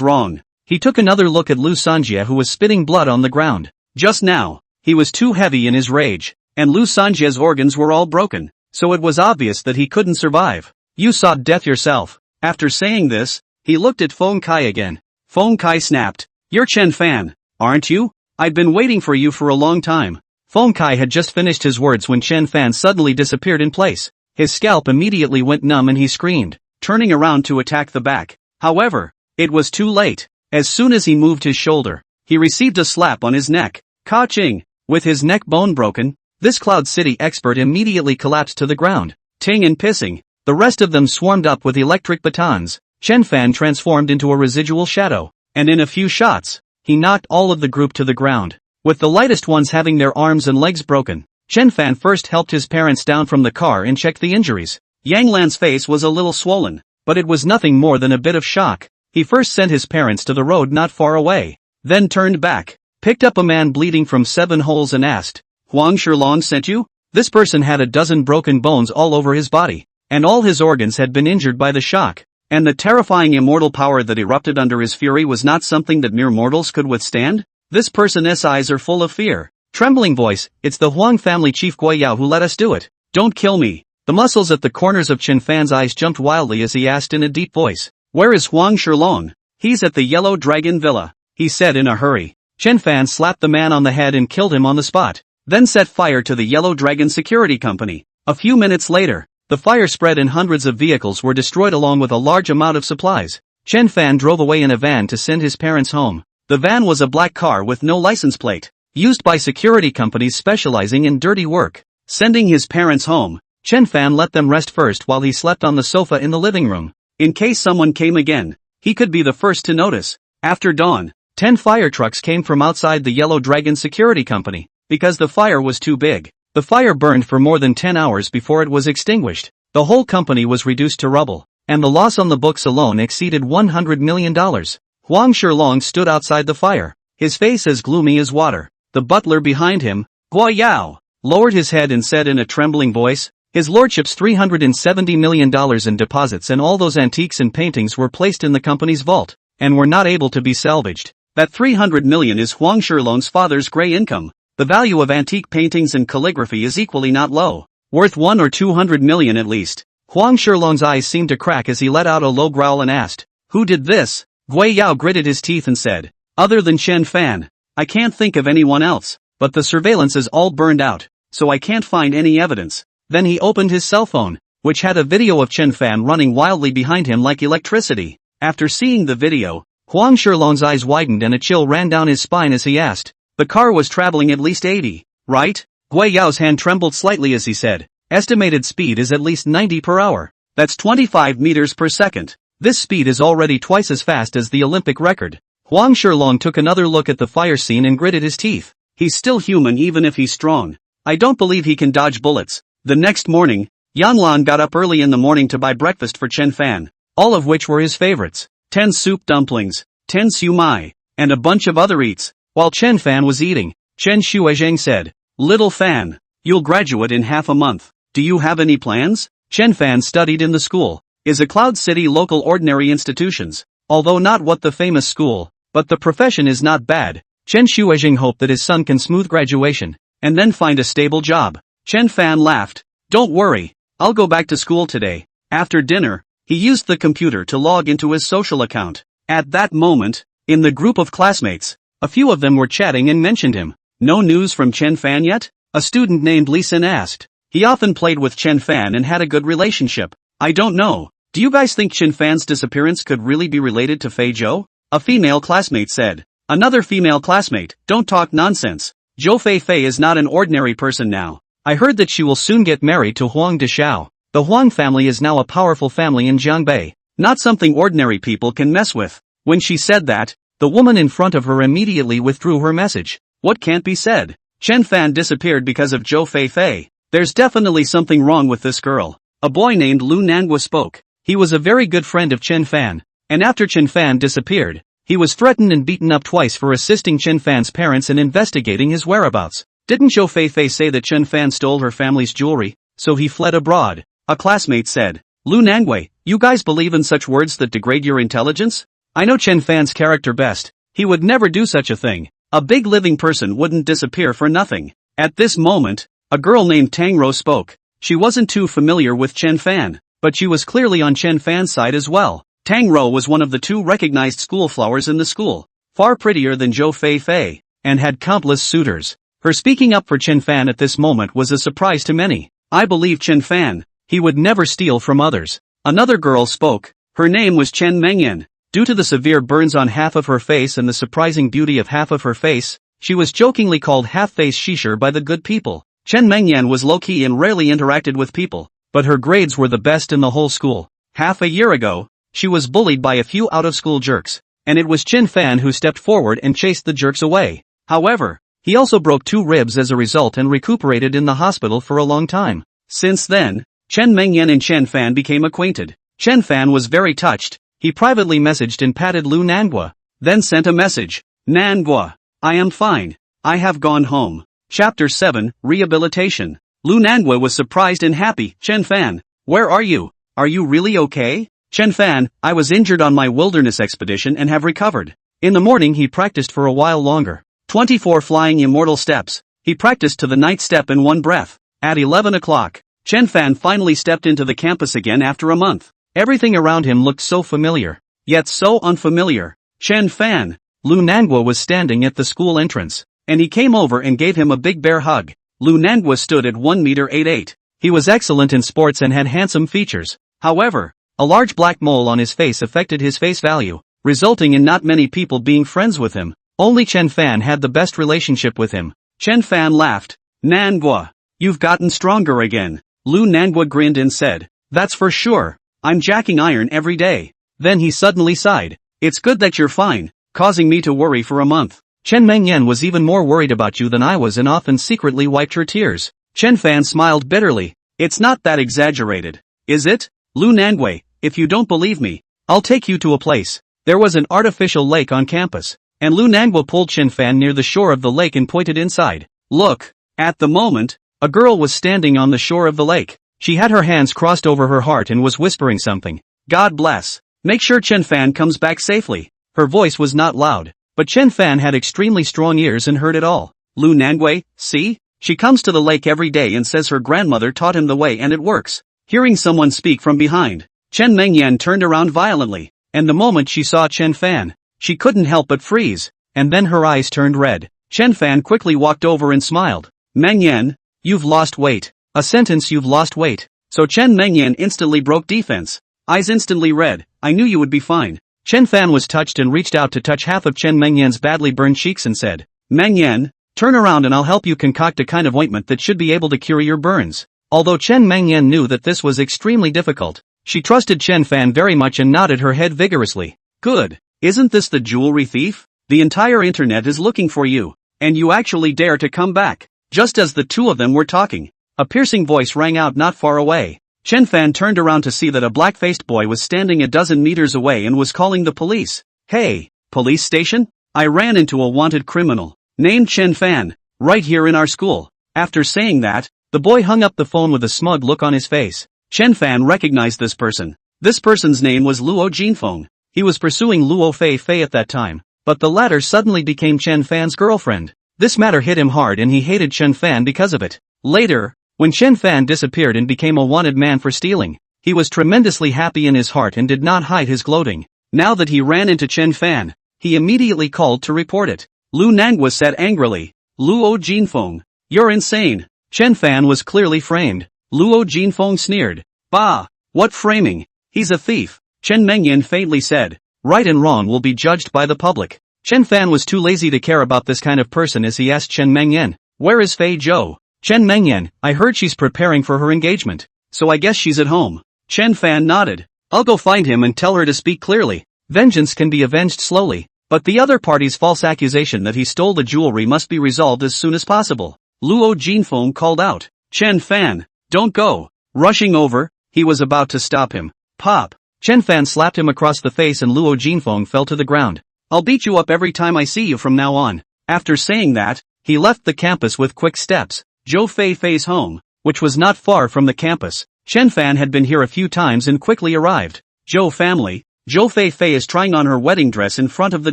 wrong. He took another look at Lu Sanjie who was spitting blood on the ground. Just now, he was too heavy in his rage, and Lu Sanjie's organs were all broken, so it was obvious that he couldn't survive. You sought death yourself. After saying this, he looked at Feng Kai again. Feng Kai snapped. You're Chen Fan, aren't you? I've been waiting for you for a long time. Feng Kai had just finished his words when Chen Fan suddenly disappeared in place. His scalp immediately went numb and he screamed, turning around to attack the back. However, it was too late. As soon as he moved his shoulder, he received a slap on his neck. Ka-ching! With his neck bone broken, this Cloud City expert immediately collapsed to the ground. Ting and pissing, the rest of them swarmed up with electric batons. Chen Fan transformed into a residual shadow, and in a few shots, he knocked all of the group to the ground, with the lightest ones having their arms and legs broken. Chen Fan first helped his parents down from the car and checked the injuries. Yang Lan's face was a little swollen, but it was nothing more than a bit of shock. He first sent his parents to the road not far away, then turned back, picked up a man bleeding from 7 holes and asked, Huang Shilong sent you? This person had a dozen broken bones all over his body, and all his organs had been injured by the shock, and the terrifying immortal power that erupted under his fury was not something that mere mortals could withstand. This person's eyes are full of fear. Trembling voice, it's the Huang family chief Guayao who let us do it. Don't kill me. The muscles at the corners of Chen Fan's eyes jumped wildly as he asked in a deep voice. Where is Huang Shilong? He's at the Yellow Dragon Villa, he said in a hurry. Chen Fan slapped the man on the head and killed him on the spot, then set fire to the Yellow Dragon Security Company. A few minutes later, the fire spread and hundreds of vehicles were destroyed along with a large amount of supplies. Chen Fan drove away in a van to send his parents home. The van was a black car with no license plate, used by security companies specializing in dirty work. Sending his parents home, Chen Fan let them rest first while he slept on the sofa in the living room. In case someone came again, he could be the first to notice. After dawn, 10 fire trucks came from outside the Yellow Dragon Security Company. Because the fire was too big, the fire burned for more than 10 hours before it was extinguished. The whole company was reduced to rubble, and the loss on the books alone exceeded $100 million. Huang Shilong stood outside the fire, his face as gloomy as water. The butler behind him, Guayao, lowered his head and said in a trembling voice, His lordship's $370 million in deposits and all those antiques and paintings were placed in the company's vault, and were not able to be salvaged. That 300 million is Huang Shilong's father's gray income. The value of antique paintings and calligraphy is equally not low. Worth 1 or 200 million at least. Huang Shilong's eyes seemed to crack as he let out a low growl and asked, "Who did this?" Gui Yao gritted his teeth and said, "Other than Chen Fan, I can't think of anyone else, but the surveillance is all burned out, so I can't find any evidence." Then he opened his cell phone, which had a video of Chen Fan running wildly behind him like electricity. After seeing the video, Huang Shilong's eyes widened and a chill ran down his spine as he asked, "The car was traveling at least 80, right?" Gui Yao's hand trembled slightly as he said, "Estimated speed is at least 90 per hour. That's 25 meters per second. This speed is already twice as fast as the Olympic record." Huang Shilong took another look at the fire scene and gritted his teeth. He's still human even if he's strong. I don't believe he can dodge bullets. The next morning, Yanlan got up early in the morning to buy breakfast for Chen Fan, all of which were his favorites. 10 soup dumplings, 10 siu mai, and a bunch of other eats. While Chen Fan was eating, Chen Shuizheng said, "Little Fan, you'll graduate in half a month. Do you have any plans?" Chen Fan studied in the school, is a Cloud City local ordinary institutions, although not what the famous school, but the profession is not bad. Chen Shuizheng hoped that his son can smooth graduation, and then find a stable job. Chen Fan laughed, "Don't worry, I'll go back to school today." After dinner, he used the computer to log into his social account. At that moment, in the group of classmates, a few of them were chatting and mentioned him. "No news from Chen Fan yet?" a student named Li Xin asked. He often played with Chen Fan and had a good relationship. "I don't know. Do you guys think Chen Fan's disappearance could really be related to Fei Zhou?" a female classmate said. Another female classmate, "Don't talk nonsense. Zhou Fei is not an ordinary person now. I heard that she will soon get married to Huang Deshao. The Huang family is now a powerful family in Jiangbei, not something ordinary people can mess with." When she said that, the woman in front of her immediately withdrew her message. What can't be said? Chen Fan disappeared because of Zhou Fei. There's definitely something wrong with this girl. A boy named Lu Nanguo spoke. He was a very good friend of Chen Fan, and after Chen Fan disappeared, he was threatened and beaten up twice for assisting Chen Fan's parents in investigating his whereabouts. Didn't Zhou Fei say that Chen Fan stole her family's jewelry, so he fled abroad? A classmate said. "Lu Nanguo, you guys believe in such words that degrade your intelligence? I know Chen Fan's character best. He would never do such a thing. A big living person wouldn't disappear for nothing." At this moment, a girl named Tang Rou spoke. She wasn't too familiar with Chen Fan, but she was clearly on Chen Fan's side as well. Tang Rou was one of the 2 recognized school flowers in the school, far prettier than Zhou Fei, and had countless suitors. Her speaking up for Chen Fan at this moment was a surprise to many. "I believe Chen Fan. He would never steal from others." Another girl spoke. Her name was Chen Mengyan. Due to the severe burns on half of her face and the surprising beauty of half of her face, she was jokingly called half-face Shisher by the good people. Chen Mengyan was low-key and rarely interacted with people, but her grades were the best in the whole school. Half a year ago, she was bullied by a few out-of-school jerks, and it was Chen Fan who stepped forward and chased the jerks away. However, he also broke 2 ribs as a result and recuperated in the hospital for a long time. Since then, Chen Mengyan and Chen Fan became acquainted. Chen Fan was very touched. He privately messaged and patted Lu Nanguo, then sent a message. "Nanguo, I am fine. I have gone home." Chapter 7, Rehabilitation. Lu Nanguo was surprised and happy. "Chen Fan, where are you? Are you really okay?" "Chen Fan, I was injured on my wilderness expedition and have recovered." In the morning he practiced for a while longer. 24 flying immortal steps. He practiced to the 9th step in one breath. At 11 o'clock, Chen Fan finally stepped into the campus again after a month. Everything around him looked so familiar, yet so unfamiliar. "Chen Fan." Lu Nanguo was standing at the school entrance, and he came over and gave him a big bear hug. Lu Nanguo stood at 1 meter 88. He was excellent in sports and had handsome features. However, a large black mole on his face affected his face value, resulting in not many people being friends with him. Only Chen Fan had the best relationship with him. Chen Fan laughed. "Nanguo, you've gotten stronger again." Lu Nanguo grinned and said, "That's for sure. I'm jacking iron every day." Then he suddenly sighed. "It's good that you're fine, causing me to worry for a month." Chen Mengyan was even more worried about you than I was and often secretly wiped her tears. Chen Fan smiled bitterly. "It's not that exaggerated, is it? Lu Nanguo, if you don't believe me, I'll take you to a place." There was an artificial lake on campus, and Lu Nanguo pulled Chen Fan near the shore of the lake and pointed inside. "Look." At the moment, a girl was standing on the shore of the lake. She had her hands crossed over her heart and was whispering something. "God bless. Make sure Chen Fan comes back safely." Her voice was not loud, But Chen Fan had extremely strong ears and heard it all. Lu Nanguo, see? She comes to the lake every day and says her grandmother taught him the way and it works. Hearing someone speak from behind, Chen Mengyan turned around violently, and the moment she saw Chen Fan, she couldn't help but freeze, and then her eyes turned red. Chen Fan quickly walked over and smiled. Mengyan, you've lost weight. A sentence you've lost weight. So Chen Mengyan instantly broke defense. Eyes instantly red. I knew you would be fine. Chen Fan was touched and reached out to touch half of Chen Mengyan's badly burned cheeks and said, Mengyan, turn around and I'll help you concoct a kind of ointment that should be able to cure your burns. Although Chen Mengyan knew that this was extremely difficult, she trusted Chen Fan very much and nodded her head vigorously. Good. Isn't this the jewelry thief? The entire internet is looking for you, and you actually dare to come back. Just as the two of them were talking, a piercing voice rang out not far away. Chen Fan turned around to see that a black-faced boy was standing a dozen meters away and was calling the police. Hey, police station? I ran into a wanted criminal, named Chen Fan, right here in our school. After saying that, the boy hung up the phone with a smug look on his face. Chen Fan recognized this person. This person's name was Luo Jinfeng. He was pursuing Luo Fei Fei at that time, but the latter suddenly became Chen Fan's girlfriend. This matter hit him hard and he hated Chen Fan because of it. Later, when Chen Fan disappeared and became a wanted man for stealing, he was tremendously happy in his heart and did not hide his gloating. Now that he ran into Chen Fan, he immediately called to report it. Lu Nanguo said angrily, Luo Jinfeng, you're insane. Chen Fan was clearly framed. Luo Jinfeng sneered. Bah! What framing? He's a thief. Chen Mengyan faintly said. Right and wrong will be judged by the public. Chen Fan was too lazy to care about this kind of person as he asked Chen Mengyan, where is Fei Zhou? Chen Mengyan, I heard she's preparing for her engagement, so I guess she's at home. Chen Fan nodded. I'll go find him and tell her to speak clearly. Vengeance can be avenged slowly, but the other party's false accusation that he stole the jewelry must be resolved as soon as possible. Luo Jinfeng called out. Chen Fan, don't go. Rushing over, he was about to stop him. Pop! Chen Fan slapped him across the face and Luo Jinfeng fell to the ground. I'll beat you up every time I see you from now on. After saying that, he left the campus with quick steps. Zhou Fei Fei's home, which was not far from the campus. Chen Fan had been here a few times and quickly arrived. Zhou family, Zhou Fei Fei is trying on her wedding dress in front of the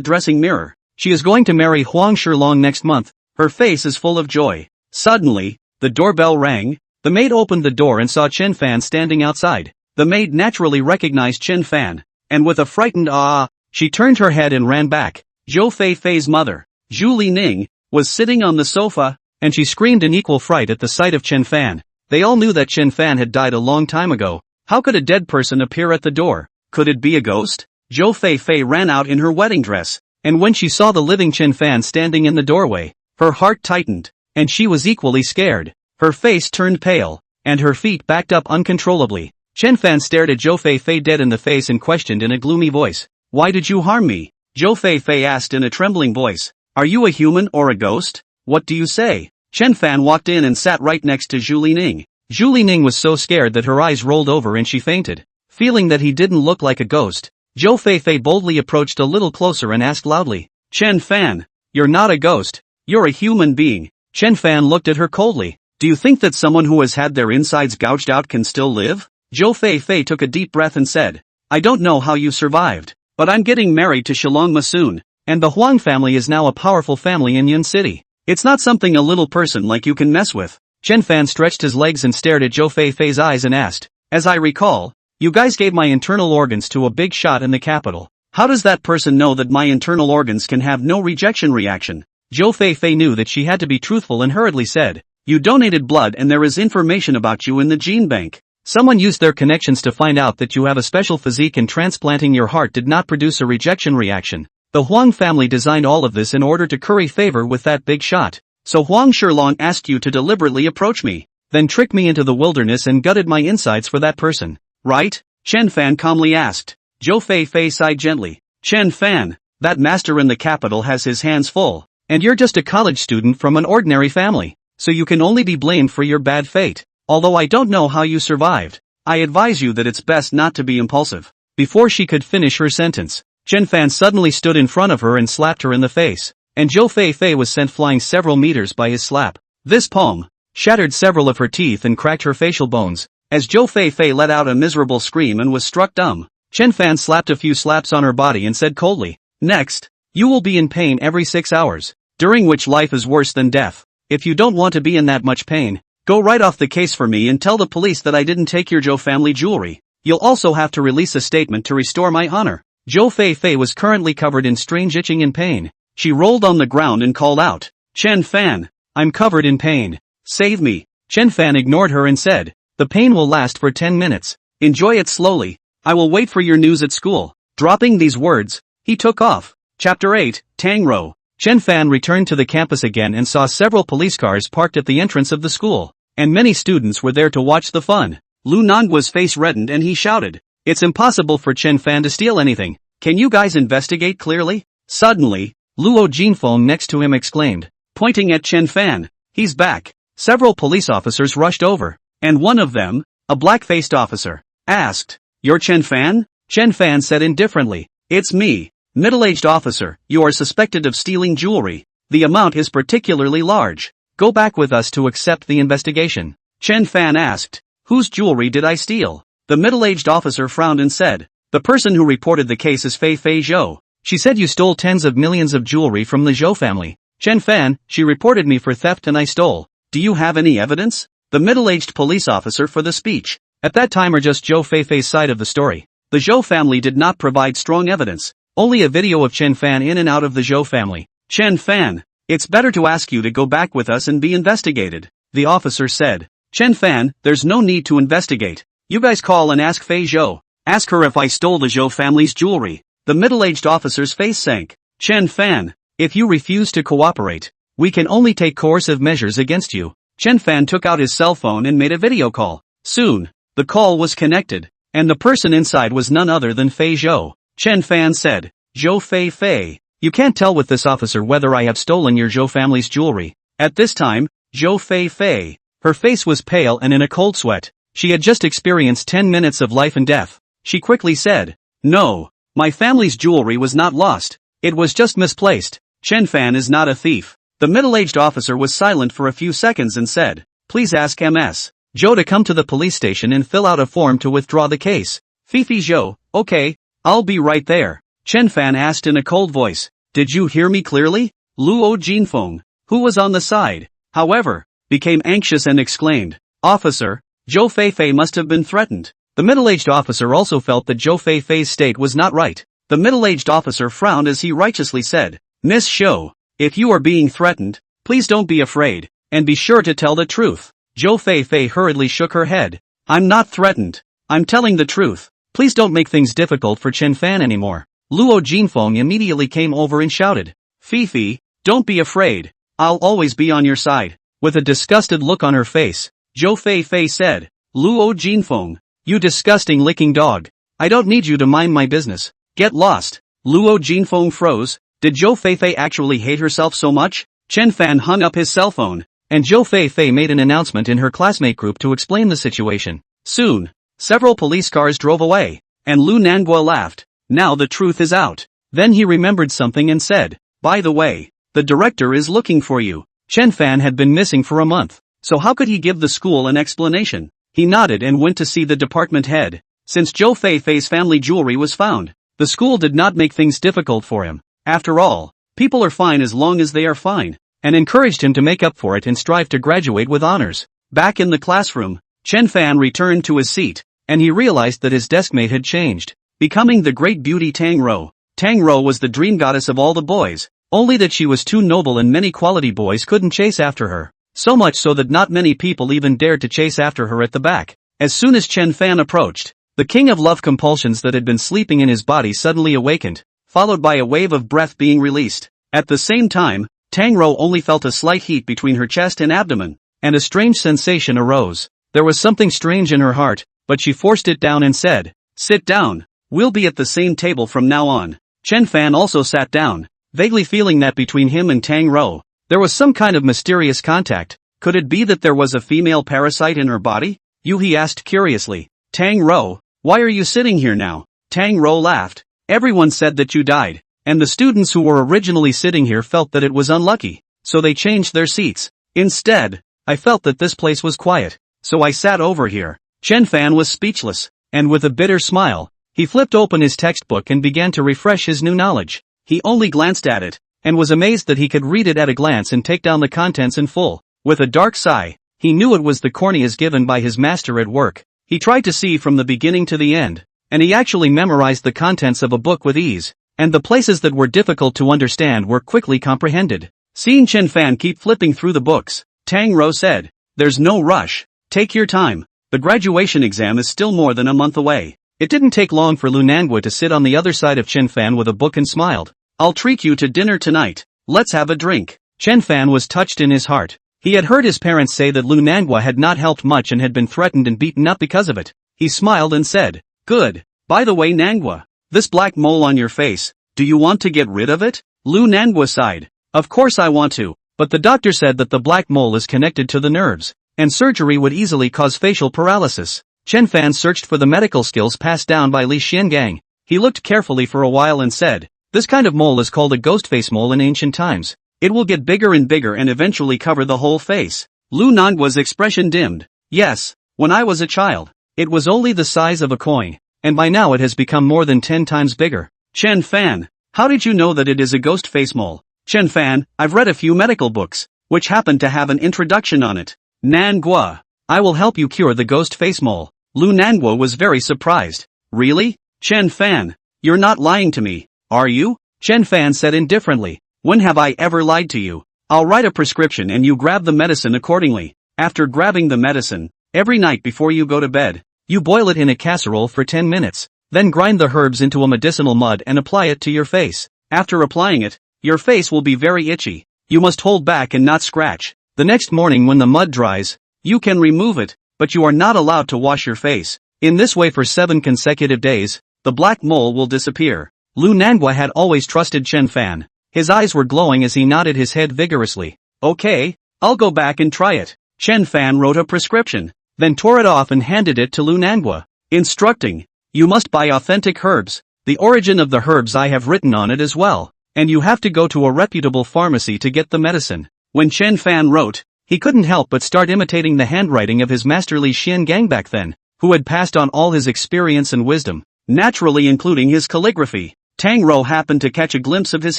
dressing mirror. She is going to marry Huang next month. Her face is full of joy. Suddenly, the doorbell rang. The maid opened the door and saw Chen Fan standing outside. The maid naturally recognized Chen Fan, and with a frightened ah, she turned her head and ran back. Zhou Fei Fei's mother, Zhu Lining, was sitting on the sofa, and she screamed in equal fright at the sight of Chen Fan. They all knew that Chen Fan had died a long time ago. How could a dead person appear at the door? Could it be a ghost? Zhou Fei Fei ran out in her wedding dress, and when she saw the living Chen Fan standing in the doorway, her heart tightened, and she was equally scared. Her face turned pale, and her feet backed up uncontrollably. Chen Fan stared at Zhou Fei Fei dead in the face and questioned in a gloomy voice. Why did you harm me? Zhou Fei Fei asked in a trembling voice. Are you a human or a ghost? What do you say? Chen Fan walked in and sat right next to Zhu Lining. Zhu Lining was so scared that her eyes rolled over and she fainted. Feeling that he didn't look like a ghost, Zhou Fei Fei boldly approached a little closer and asked loudly. Chen Fan, you're not a ghost. You're a human being. Chen Fan looked at her coldly. Do you think that someone who has had their insides gouged out can still live? Zhou Fei Fei took a deep breath and said. I don't know how you survived, but I'm getting married to Shilong Ma soon, and the Huang family is now a powerful family in Yun City. It's not something a little person like you can mess with. Chen Fan stretched his legs and stared at Zhou Fei Fei's eyes and asked. As I recall, you guys gave my internal organs to a big shot in the capital. How does that person know that my internal organs can have no rejection reaction? Zhou Fei Fei knew that she had to be truthful and hurriedly said. You donated blood and there is information about you in the gene bank. Someone used their connections to find out that you have a special physique and transplanting your heart did not produce a rejection reaction. The Huang family designed all of this in order to curry favor with that big shot. So Huang Shilong asked you to deliberately approach me, then trick me into the wilderness and gutted my insides for that person, right? Chen Fan calmly asked. Zhou Fei Fei sighed gently. Chen Fan, that master in the capital has his hands full, and you're just a college student from an ordinary family, so you can only be blamed for your bad fate. Although I don't know how you survived, I advise you that it's best not to be impulsive. Before she could finish her sentence, Chen Fan suddenly stood in front of her and slapped her in the face, and Zhou Fei Fei was sent flying several meters by his slap. This palm shattered several of her teeth and cracked her facial bones, as Zhou Fei Fei let out a miserable scream and was struck dumb. Chen Fan slapped a few slaps on her body and said coldly, Next, You will be in pain every 6 hours, during which life is worse than death. If you don't want to be in that much pain, go right off the case for me and tell the police that I didn't take your Zhou family jewelry. You'll also have to release a statement to restore my honor. Zhou Fei was currently covered in strange itching and pain. She rolled on the ground and called out, Chen Fan, I'm covered in pain. Save me. Chen Fan ignored her and said, the pain will last for 10 minutes. Enjoy it slowly. I will wait for your news at school. Dropping these words, he took off. Chapter 8, Tang Rou. Chen Fan returned to the campus again and saw several police cars parked at the entrance of the school, and many students were there to watch the fun. Lu Nanguo's face reddened and he shouted, it's impossible for Chen Fan to steal anything. Can you guys investigate clearly? Suddenly, Luo Jinfeng next to him exclaimed, pointing at Chen Fan, he's back. Several police officers rushed over, and one of them, a black-faced officer, asked, you're Chen Fan? Chen Fan said indifferently, it's me, middle-aged officer, you are suspected of stealing jewelry. The amount is particularly large. Go back with us to accept the investigation. Chen Fan asked, whose jewelry did I steal? The middle-aged officer frowned and said, the person who reported the case is Fei Zhou. She said you stole tens of millions of jewelry from the Zhou family. Chen Fan, she reported me for theft and I stole. Do you have any evidence? The middle-aged police officer for the speech. At that time or just Zhou Fei's side of the story. The Zhou family did not provide strong evidence. Only a video of Chen Fan in and out of the Zhou family. Chen Fan, it's better to ask you to go back with us and be investigated. The officer said. Chen Fan, there's no need to investigate. You guys call and ask Fei Zhou. Ask her if I stole the Zhou family's jewelry. The middle-aged officer's face sank. Chen Fan, if you refuse to cooperate, we can only take coercive measures against you. Chen Fan took out his cell phone and made a video call. Soon, the call was connected, and the person inside was none other than Fei Zhou. Chen Fan said, Zhou Fei, you can't tell with this officer whether I have stolen your Zhou family's jewelry. At this time, Zhou Fei, her face was pale and in a cold sweat. She had just experienced 10 minutes of life and death. She quickly said, no, my family's jewelry was not lost. It was just misplaced. Chen Fan is not a thief. The middle-aged officer was silent for a few seconds and said, please ask Ms. Zhou to come to the police station and fill out a form to withdraw the case. Fifi Zhou, okay, I'll be right there. Chen Fan asked in a cold voice, did you hear me clearly? Luo Jinfeng, who was on the side, however, became anxious and exclaimed, officer, Zhou Fei must have been threatened. The middle-aged officer also felt that Zhou Fei's state was not right. The middle-aged officer frowned as he righteously said, Miss Zhou, if you are being threatened, please don't be afraid, and be sure to tell the truth. Zhou Fei hurriedly shook her head. I'm not threatened. I'm telling the truth. Please don't make things difficult for Chen Fan anymore. Luo Jinfeng immediately came over and shouted, Fifi, don't be afraid. I'll always be on your side. With a disgusted look on her face, Zhou Fei said, Luo Jinfeng, you disgusting licking dog. I don't need you to mind my business. Get lost. Luo Jinfeng froze. Did Zhou Fei actually hate herself so much? Chen Fan hung up his cell phone, and Zhou Fei made an announcement in her classmate group to explain the situation. Soon, several police cars drove away, and Lu Nanguo laughed. Now the truth is out. Then he remembered something and said, by the way, the director is looking for you. Chen Fan had been missing for a month, so how could he give the school an explanation? He nodded and went to see the department head. Since Zhou Fei's family jewelry was found, the school did not make things difficult for him. After all, people are fine as long as they are fine, and encouraged him to make up for it and strive to graduate with honors. Back in the classroom, Chen Fan returned to his seat, and he realized that his deskmate had changed, becoming the great beauty Tang Rou. Tang Rou was the dream goddess of all the boys, only that she was too noble and many quality boys couldn't chase after her. So much so that not many people even dared to chase after her at the back. As soon as Chen Fan approached, the king of love compulsions that had been sleeping in his body suddenly awakened, followed by a wave of breath being released. At the same time, Tang Rou only felt a slight heat between her chest and abdomen, and a strange sensation arose. There was something strange in her heart, but she forced it down and said, sit down, we'll be at the same table from now on. Chen Fan also sat down, vaguely feeling that between him and Tang Rou, there was some kind of mysterious contact. Could it be that there was a female parasite in her body? He asked curiously. Tang Rou, why are you sitting here now? Tang Rou laughed. Everyone said that you died, and the students who were originally sitting here felt that it was unlucky, so they changed their seats. Instead, I felt that this place was quiet, so I sat over here. Chen Fan was speechless, and with a bitter smile, he flipped open his textbook and began to refresh his new knowledge. he only glanced at it, and was amazed that he could read it at a glance and take down the contents in full. With a dark sigh, he knew it was the corneas given by his master at work. He tried to see from the beginning to the end, and he actually memorized the contents of a book with ease, and the places that were difficult to understand were quickly comprehended. Seeing Chen Fan keep flipping through the books, Tang Rou said, "There's no rush. Take your time. The graduation exam is still more than a month away." It didn't take long for Lu Nanguo to sit on the other side of Chen Fan with a book and smiled. "I'll treat you to dinner tonight. Let's have a drink." Chen Fan was touched in his heart. He had heard his parents say that Lu Nanguo had not helped much and had been threatened and beaten up because of it. He smiled and said, "Good. By the way, Nanguo, this black mole on your face, do you want to get rid of it?" Lu Nanguo sighed. "Of course I want to, but the doctor said that the black mole is connected to the nerves, and surgery would easily cause facial paralysis." Chen Fan searched for the medical skills passed down by Li Xiangang. He looked carefully for a while and said, "This kind of mole is called a ghost face mole in ancient times. It will get bigger and bigger and eventually cover the whole face." Lu Nanguo's expression dimmed. "Yes, when I was a child, it was only the size of a coin, and by now it has become more than 10 times bigger." "Chen Fan, how did you know that it is a ghost face mole?" "Chen Fan, I've read a few medical books, which happen to have an introduction on it." "Nanguo, I will help you cure the ghost face mole." Lu Nanguo was very surprised. "Really? Chen Fan, you're not lying to me, are you?" Chen Fan said indifferently, "When have I ever lied to you? I'll write a prescription and you grab the medicine accordingly. After grabbing the medicine, every night before you go to bed, you boil it in a casserole for 10 minutes, then grind the herbs into a medicinal mud and apply it to your face. After applying it, your face will be very itchy. You must hold back and not scratch. The next morning when the mud dries, you can remove it, but you are not allowed to wash your face. In this way for 7 consecutive days, the black mole will disappear." Lu Nanguo had always trusted Chen Fan. His eyes were glowing as he nodded his head vigorously. "Okay, I'll go back and try it." Chen Fan wrote a prescription, then tore it off and handed it to Lu Nanguo, instructing, "You must buy authentic herbs. The origin of the herbs I have written on it as well, and you have to go to a reputable pharmacy to get the medicine." When Chen Fan wrote, he couldn't help but start imitating the handwriting of his master Li Xiangang back then, who had passed on all his experience and wisdom, naturally including his calligraphy. Tang Rou happened to catch a glimpse of his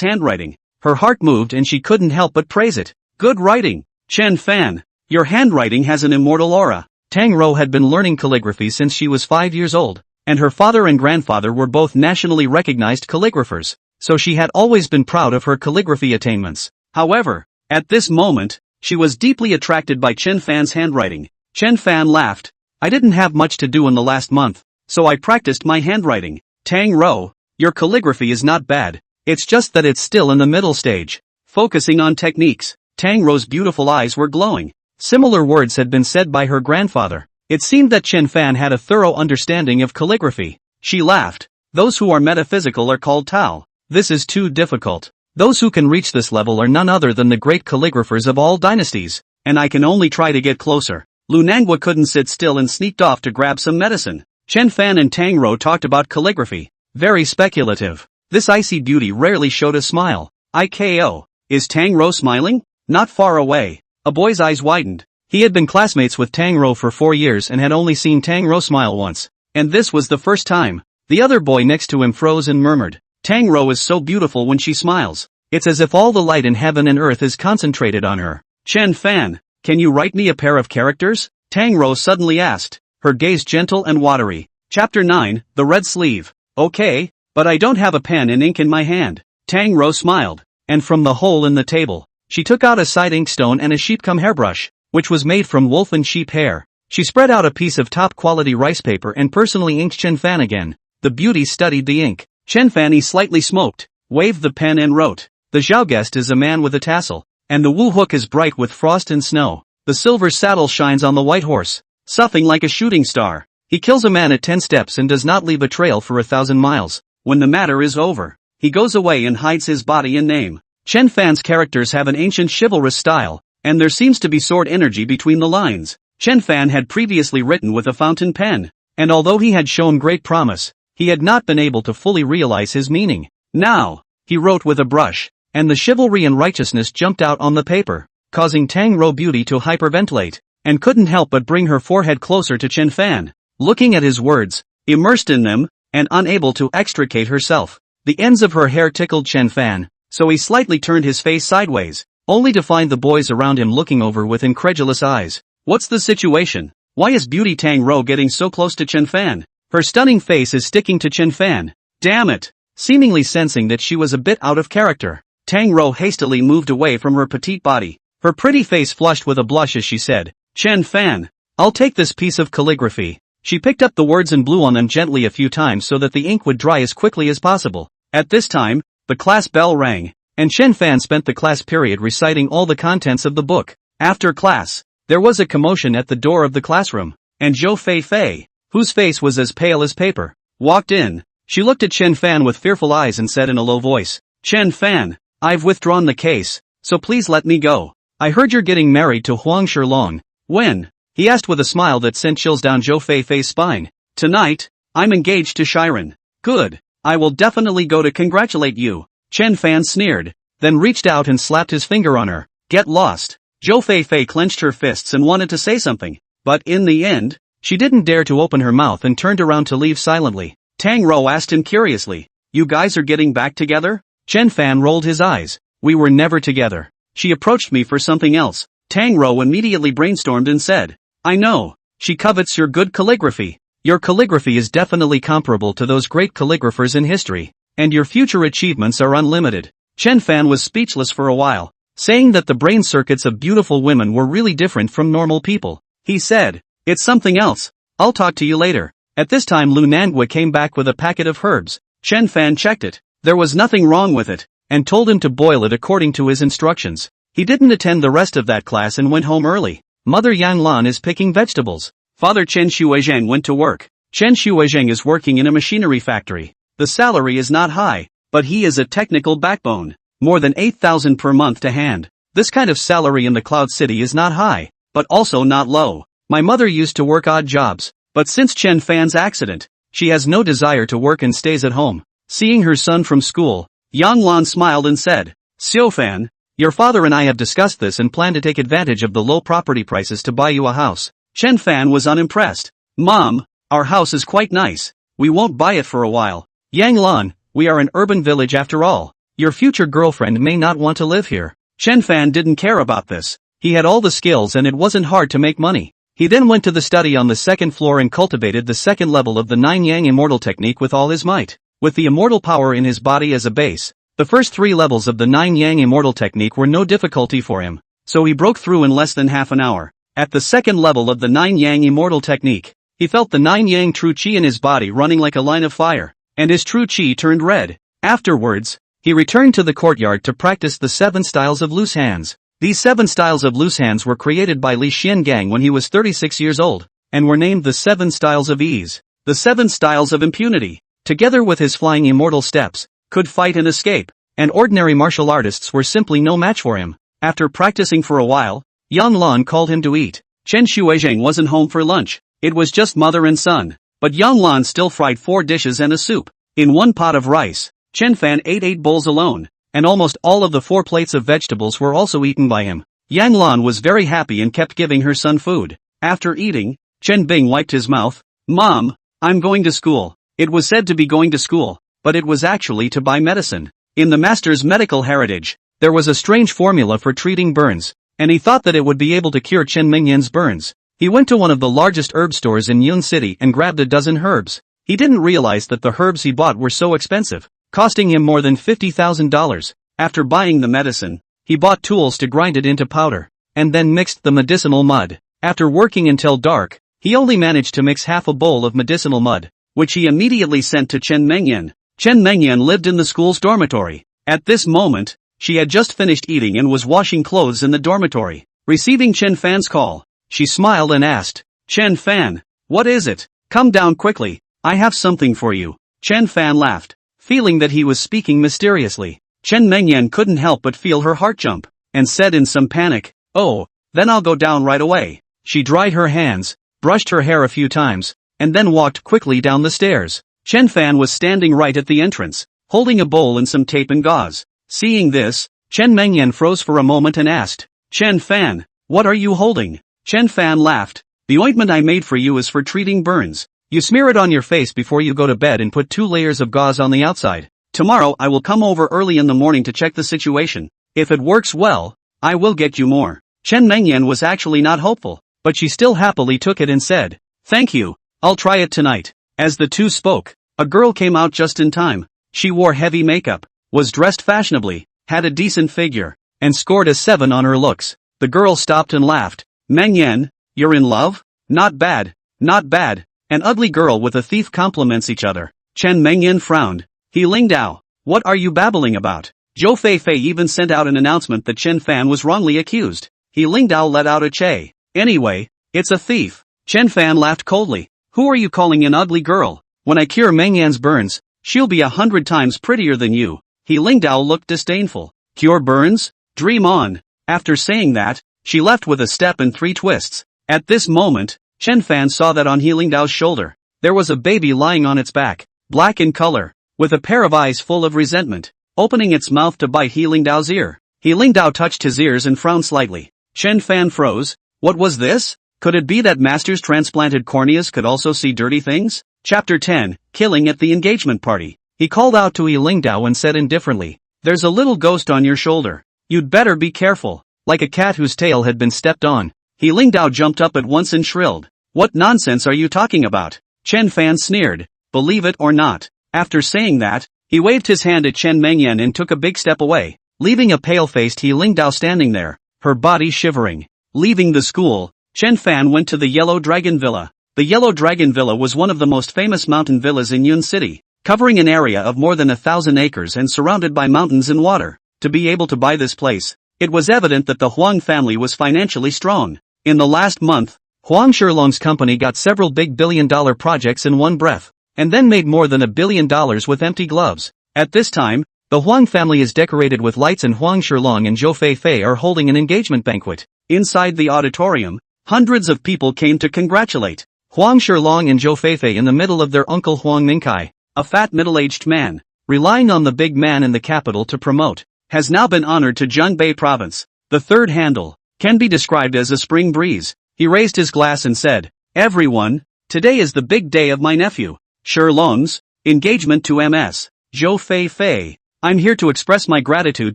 handwriting. Her heart moved and she couldn't help but praise it. "Good writing, Chen Fan. Your handwriting has an immortal aura." Tang Rou had been learning calligraphy since she was 5 years old, and her father and grandfather were both nationally recognized calligraphers, so she had always been proud of her calligraphy attainments. However, at this moment, she was deeply attracted by Chen Fan's handwriting. Chen Fan laughed. "I didn't have much to do in the last month, so I practiced my handwriting." "Tang Rou, your calligraphy is not bad, it's just that it's still in the middle stage." Focusing on techniques, Tang Rou's beautiful eyes were glowing. Similar words had been said by her grandfather. It seemed that Chen Fan had a thorough understanding of calligraphy. She laughed. "Those who are metaphysical are called Tao. This is too difficult. Those who can reach this level are none other than the great calligraphers of all dynasties, and I can only try to get closer." Lu Nanguo couldn't sit still and sneaked off to grab some medicine. Chen Fan and Tang Rou talked about calligraphy. Very speculative. This icy beauty rarely showed a smile. IKO. Is Tang Rou smiling? Not far away. A boy's eyes widened. He had been classmates with Tang Rou for 4 years and had only seen Tang Rou smile once. And this was the first time. The other boy next to him froze and murmured, "Tang Rou is so beautiful when she smiles. It's as if all the light in heaven and earth is concentrated on her." "Chen Fan, can you write me a pair of characters?" Tang Rou suddenly asked, her gaze gentle and watery. Chapter 9, The Red Sleeve. "Okay, but I don't have a pen and ink in my hand." Tang Rou smiled, and from the hole in the table, she took out a side inkstone and a sheepcomb hairbrush, which was made from wolf and sheep hair. She spread out a piece of top-quality rice paper and personally inked Chen Fan again. The beauty studied the ink. Chen Fan slightly smoked, waved the pen and wrote, "The Zhao guest is a man with a tassel, and the Wu hook is bright with frost and snow. The silver saddle shines on the white horse, soughing like a shooting star. He kills a man at 10 steps and does not leave a trail for 1,000 miles. When the matter is over, he goes away and hides his body and name." Chen Fan's characters have an ancient chivalrous style, and there seems to be sword energy between the lines. Chen Fan had previously written with a fountain pen, and although he had shown great promise, he had not been able to fully realize his meaning. Now, he wrote with a brush, and the chivalry and righteousness jumped out on the paper, causing Tang Rou beauty to hyperventilate, and couldn't help but bring her forehead closer to Chen Fan. Looking at his words, immersed in them, and unable to extricate herself, The ends of her hair tickled Chen Fan, so he slightly turned his face sideways, only to find the boys around him looking over with incredulous eyes. What's the situation? Why is Beauty Tang Rou getting so close to Chen Fan? Her stunning face is sticking to Chen Fan. Damn it! Seemingly sensing that she was a bit out of character, Tang Rou hastily moved away from her petite body. Her pretty face flushed with a blush as she said, Chen Fan, I'll take this piece of calligraphy. She picked up the words and blew on them gently a few times so that the ink would dry as quickly as possible. At this time, the class bell rang, and Chen Fan spent the class period reciting all the contents of the book. After class, there was a commotion at the door of the classroom, and Zhou Fei Fei, whose face was as pale as paper, walked in. She looked at Chen Fan with fearful eyes and said in a low voice, Chen Fan, I've withdrawn the case, so please let me go. I heard you're getting married to Huang Shilong. When? He asked with a smile that sent chills down Zhou Fei Fei's spine. Tonight, I'm engaged to Shiren. Good. I will definitely go to congratulate you. Chen Fan sneered, then reached out and slapped his finger on her. Get lost. Zhou Fei Fei clenched her fists and wanted to say something, but in the end, she didn't dare to open her mouth and turned around to leave silently. Tang Rou asked him curiously, you guys are getting back together? Chen Fan rolled his eyes. We were never together. She approached me for something else. Tang Rou immediately brainstormed and said, I know. She covets your good calligraphy. Your calligraphy is definitely comparable to those great calligraphers in history, and your future achievements are unlimited. Chen Fan was speechless for a while, saying that the brain circuits of beautiful women were really different from normal people. He said, it's something else. I'll talk to you later. At this time Lu Nanguo came back with a packet of herbs. Chen Fan checked it. There was nothing wrong with it, and told him to boil it according to his instructions. He didn't attend the rest of that class and went home early. Mother Yang Lan is picking vegetables. Father Chen Shuizheng went to work. Chen Shuizheng is working in a machinery factory. The salary is not high, but he is a technical backbone. More than 8,000 per month to hand. This kind of salary in the Cloud City is not high, but also not low. My mother used to work odd jobs, but since Chen Fan's accident, she has no desire to work and stays at home. Seeing her son from school, Yang Lan smiled and said, Xiu Fan, your father and I have discussed this and plan to take advantage of the low property prices to buy you a house. Chen Fan was unimpressed. Mom, our house is quite nice. We won't buy it for a while. Yang Lan, we are an urban village after all. Your future girlfriend may not want to live here. Chen Fan didn't care about this. He had all the skills and it wasn't hard to make money. He then went to the study on the second floor and cultivated the second level of the 9 Yang immortal technique with all his might. With the immortal power in his body as a base, the first 3 levels of the 9 Yang immortal technique were no difficulty for him, so he broke through in less than half an hour. At the second level of the 9 Yang immortal technique, he felt the 9 Yang true chi in his body running like a line of fire, and his true chi turned red. Afterwards, he returned to the courtyard to practice the 7 styles of loose hands. These 7 styles of loose hands were created by Li Xiangang when he was 36 years old, and were named the 7 styles of ease, the 7 styles of impunity. Together with his flying immortal steps, could fight and escape, and ordinary martial artists were simply no match for him. After practicing for a while, Yang Lan called him to eat. Chen Shuizheng wasn't home for lunch. It was just mother and son, but Yang Lan still fried 4 dishes and a soup. In 1 pot of rice, Chen Fan ate 8 bowls alone, and almost all of the 4 plates of vegetables were also eaten by him. Yang Lan was very happy and kept giving her son food. After eating, Chen Bing wiped his mouth. Mom, I'm going to school. It was said to be going to school, but it was actually to buy medicine. In the master's medical heritage, there was a strange formula for treating burns, and he thought that it would be able to cure Chen Mingyan's burns. He went to one of the largest herb stores in Yun City and grabbed a dozen herbs. He didn't realize that the herbs he bought were so expensive, costing him more than $50,000. After buying the medicine, he bought tools to grind it into powder, and then mixed the medicinal mud. After working until dark, he only managed to mix half a bowl of medicinal mud, which he immediately sent to Chen Mengyan. Chen Mengyan lived in the school's dormitory. At this moment, she had just finished eating and was washing clothes in the dormitory. Receiving Chen Fan's call, she smiled and asked, Chen Fan, what is it? Come down quickly, I have something for you. Chen Fan laughed, feeling that he was speaking mysteriously. Chen Mengyan couldn't help but feel her heart jump, and said in some panic, oh, then I'll go down right away. She dried her hands, brushed her hair a few times, and then walked quickly down the stairs. Chen Fan was standing right at the entrance, holding a bowl and some tape and gauze. Seeing this, Chen Mengyan froze for a moment and asked, Chen Fan, what are you holding? Chen Fan laughed, the ointment I made for you is for treating burns. You smear it on your face before you go to bed and put 2 layers of gauze on the outside. Tomorrow I will come over early in the morning to check the situation. If it works well, I will get you more. Chen Mengyan was actually not hopeful, but she still happily took it and said, "Thank you, I'll try it tonight." As the two spoke, a girl came out just in time. She wore heavy makeup, was dressed fashionably, had a decent figure, and scored a 7 on her looks. The girl stopped and laughed. "Mengyan, you're in love? Not bad, not bad." An ugly girl with a thief compliments each other. Chen Mengyan frowned. "He Lingdao, what are you babbling about?" Zhou Feifei even sent out an announcement that Chen Fan was wrongly accused. He Lingdao let out a che. "Anyway, it's a thief." Chen Fan laughed coldly. "Who are you calling an ugly girl? When I cure Mengyan's burns, she'll be 100 times prettier than you." He Lingdao looked disdainful. "Cure burns? Dream on." After saying that, she left with a step and 3 twists. At this moment, Chen Fan saw that on He Lingdao's shoulder, there was a baby lying on its back, black in color, with a pair of eyes full of resentment, opening its mouth to bite He Lingdao's ear. He Lingdao touched his ears and frowned slightly. Chen Fan froze. What was this? Could it be that Master's transplanted corneas could also see dirty things? Chapter 10, Killing at the Engagement Party. He called out to He Lingdao and said indifferently, "There's a little ghost on your shoulder. You'd better be careful." Like a cat whose tail had been stepped on, He Lingdao jumped up at once and shrilled. "What nonsense are you talking about?" Chen Fan sneered. "Believe it or not." After saying that, he waved his hand at Chen Mengyan and took a big step away, leaving a pale-faced He Lingdao standing there, her body shivering. Leaving the school, Chen Fan went to the Yellow Dragon Villa. The Yellow Dragon Villa was one of the most famous mountain villas in Yun City, covering an area of more than 1,000 acres and surrounded by mountains and water. To be able to buy this place, it was evident that the Huang family was financially strong. In the last month, Huang Shilong's company got several big billion-dollar projects in one breath, and then made more than $1 billion with empty gloves. At this time, the Huang family is decorated with lights and Huang Shilong and Zhou Feifei are holding an engagement banquet. Inside the auditorium, hundreds of people came to congratulate Huang Shilong and Zhou Feifei in the middle of their uncle Huang Mingkai, a fat middle-aged man, relying on the big man in the capital to promote, has now been honored to Zhengbei province. The third handle can be described as a spring breeze. He raised his glass and said, "Everyone, today is the big day of my nephew Shilong's engagement to Ms. Zhou Feifei. I'm here to express my gratitude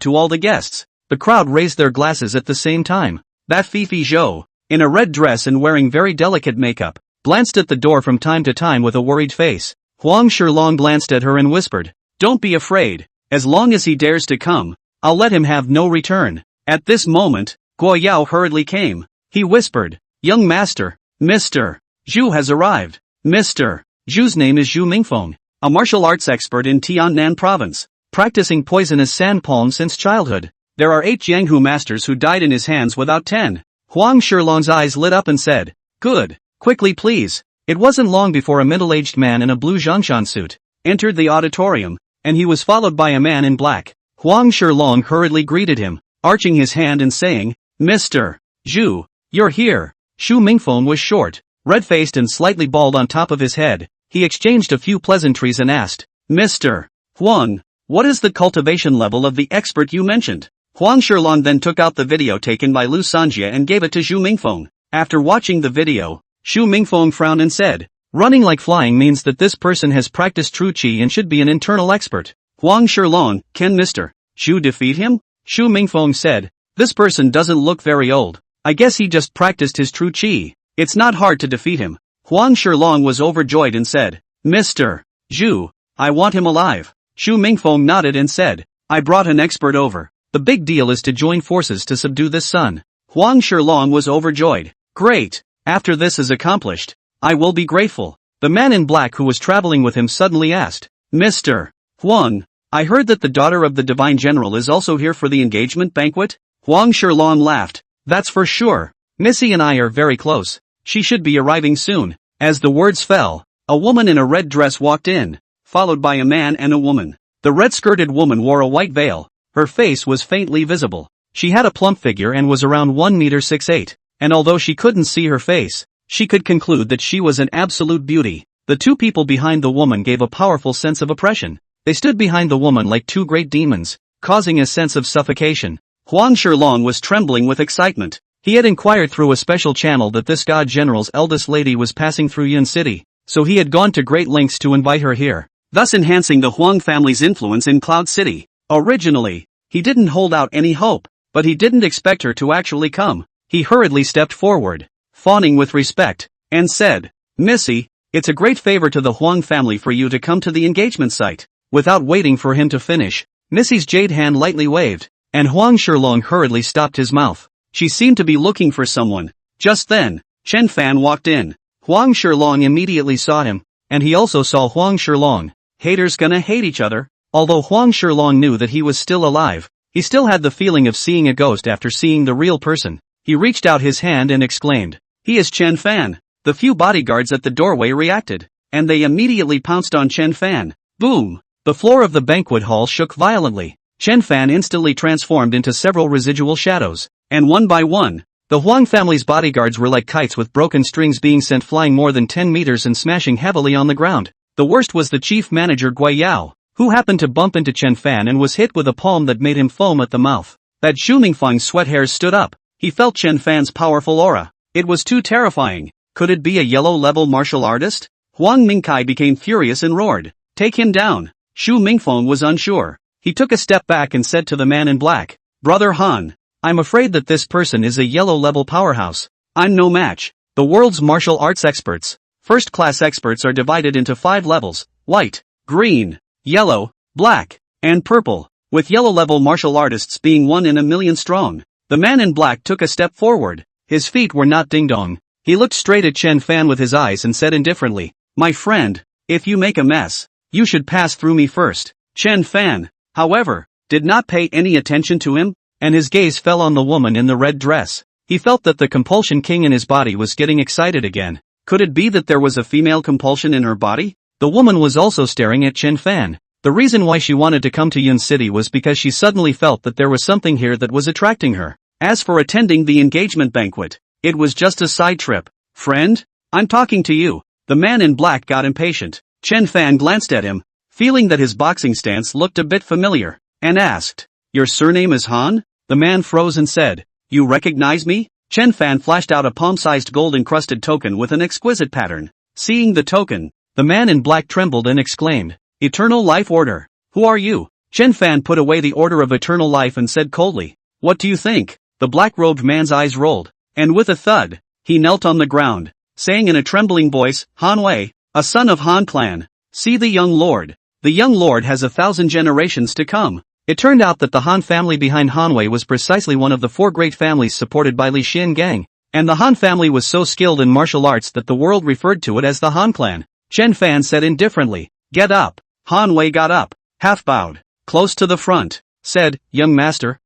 to all the guests." The crowd raised their glasses at the same time. That Fifi Zhou, in a red dress and wearing very delicate makeup, glanced at the door from time to time with a worried face. Huang Shilong glanced at her and whispered, "Don't be afraid. As long as he dares to come, I'll let him have no return." At this moment, Guo Yao hurriedly came. He whispered, "Young master, Mr. Zhu has arrived." Mr. Zhu's name is Zhu Mingfeng, a martial arts expert in Tiannan province, practicing poisonous sand palm since childhood. There are 8 Jianghu masters who died in his hands without 10. Huang Shilong's eyes lit up and said, "Good, quickly please." It wasn't long before a middle-aged man in a blue Zhongshan suit entered the auditorium, and he was followed by a man in black. Huang Shilong hurriedly greeted him, arching his hand and saying, "Mr. Zhu, you're here." Zhu Mingfeng was short, red-faced and slightly bald on top of his head. He exchanged a few pleasantries and asked, "Mr. Huang, what is the cultivation level of the expert you mentioned?" Huang Shilong then took out the video taken by Lu Sanjia and gave it to Zhu Mingfeng. After watching the video, Zhu Mingfeng frowned and said, "Running like flying means that this person has practiced true qi and should be an internal expert." Huang Shilong, "Can Mr. Zhu defeat him?" Zhu Mingfeng said, "This person doesn't look very old. I guess he just practiced his true qi. It's not hard to defeat him." Huang Shilong was overjoyed and said, "Mr. Zhu, I want him alive." Zhu Mingfeng nodded and said, "I brought an expert over. The big deal is to join forces to subdue this son." Huang Shilong was overjoyed. "Great. After this is accomplished, I will be grateful." The man in black who was traveling with him suddenly asked, "Mr. Huang, I heard that the daughter of the Divine General is also here for the engagement banquet?" Huang Shilong laughed. "That's for sure. Missy and I are very close. She should be arriving soon." As the words fell, a woman in a red dress walked in, followed by a man and a woman. The red-skirted woman wore a white veil. Her face was faintly visible. She had a plump figure and was around 1 meter 6'8", and although she couldn't see her face, she could conclude that she was an absolute beauty. The two people behind the woman gave a powerful sense of oppression. They stood behind the woman like 2 great demons, causing a sense of suffocation. Huang Shilong was trembling with excitement. He had inquired through a special channel that this god general's eldest lady was passing through Yun City, so he had gone to great lengths to invite her here. thus enhancing the Huang family's influence in Cloud City. Originally, he didn't hold out any hope, but he didn't expect her to actually come. He hurriedly stepped forward, fawning with respect, and said, "Missy, it's a great favor to the Huang family for you to come to the engagement site." Without waiting for him to finish, Missy's jade hand lightly waved, and Huang Shilong hurriedly stopped his mouth. She seemed to be looking for someone. Just then, Chen Fan walked in. Huang Shilong immediately saw him, and he also saw Huang Shilong. Haters gonna hate each other. Although Huang Shilong knew that he was still alive, he still had the feeling of seeing a ghost after seeing the real person. He reached out his hand and exclaimed, "He is Chen Fan." The few bodyguards at the doorway reacted, and they immediately pounced on Chen Fan. Boom! The floor of the banquet hall shook violently. Chen Fan instantly transformed into several residual shadows, and one by one, the Huang family's bodyguards were like kites with broken strings being sent flying more than 10 meters and smashing heavily on the ground. The worst was the chief manager Gui Yao, who happened to bump into Chen Fan and was hit with a palm that made him foam at the mouth. That Xu Mingfeng's sweat hairs stood up. He felt Chen Fan's powerful aura. It was too terrifying. Could it be a yellow-level martial artist? Huang Mingkai became furious and roared, "Take him down!" Xu Mingfeng was unsure. He took a step back and said to the man in black, "Brother Han, I'm afraid that this person is a yellow-level powerhouse. I'm no match." The world's martial arts experts, first-class experts, are divided into 5 levels: white, green, yellow, black, and purple, with yellow-level martial artists being 1 in a million strong. The man in black took a step forward. His feet were not ding-dong. He looked straight at Chen Fan with his eyes and said indifferently, "My friend, if you make a mess, you should pass through me first." Chen Fan, however, did not pay any attention to him, and his gaze fell on the woman in the red dress. He felt that the compulsion king in his body was getting excited again. Could it be that there was a female compulsion in her body? The woman was also staring at Chen Fan. The reason why she wanted to come to Yun City was because she suddenly felt that there was something here that was attracting her. As for attending the engagement banquet, it was just a side trip. "Friend, I'm talking to you." The man in black got impatient. Chen Fan glanced at him, feeling that his boxing stance looked a bit familiar, and asked, "Your surname is Han?" The man froze and said, "You recognize me?" Chen Fan flashed out a palm-sized gold-encrusted token with an exquisite pattern. Seeing the token, the man in black trembled and exclaimed, "Eternal Life Order. Who are you?" Chen Fan put away the Order of Eternal Life and said coldly, "What do you think?" The black-robed man's eyes rolled, and with a thud, he knelt on the ground, saying in a trembling voice, "Han Wei, a son of Han clan. See the young lord. The young lord has 1,000 generations to come." It turned out that the Han family behind Han Wei was precisely one of the 4 great families supported by Li Xin Gang, and the Han family was so skilled in martial arts that the world referred to it as the Han clan. Chen Fan said indifferently, "Get up." Han Wei got up, half bowed, close to the front, said, "Young master,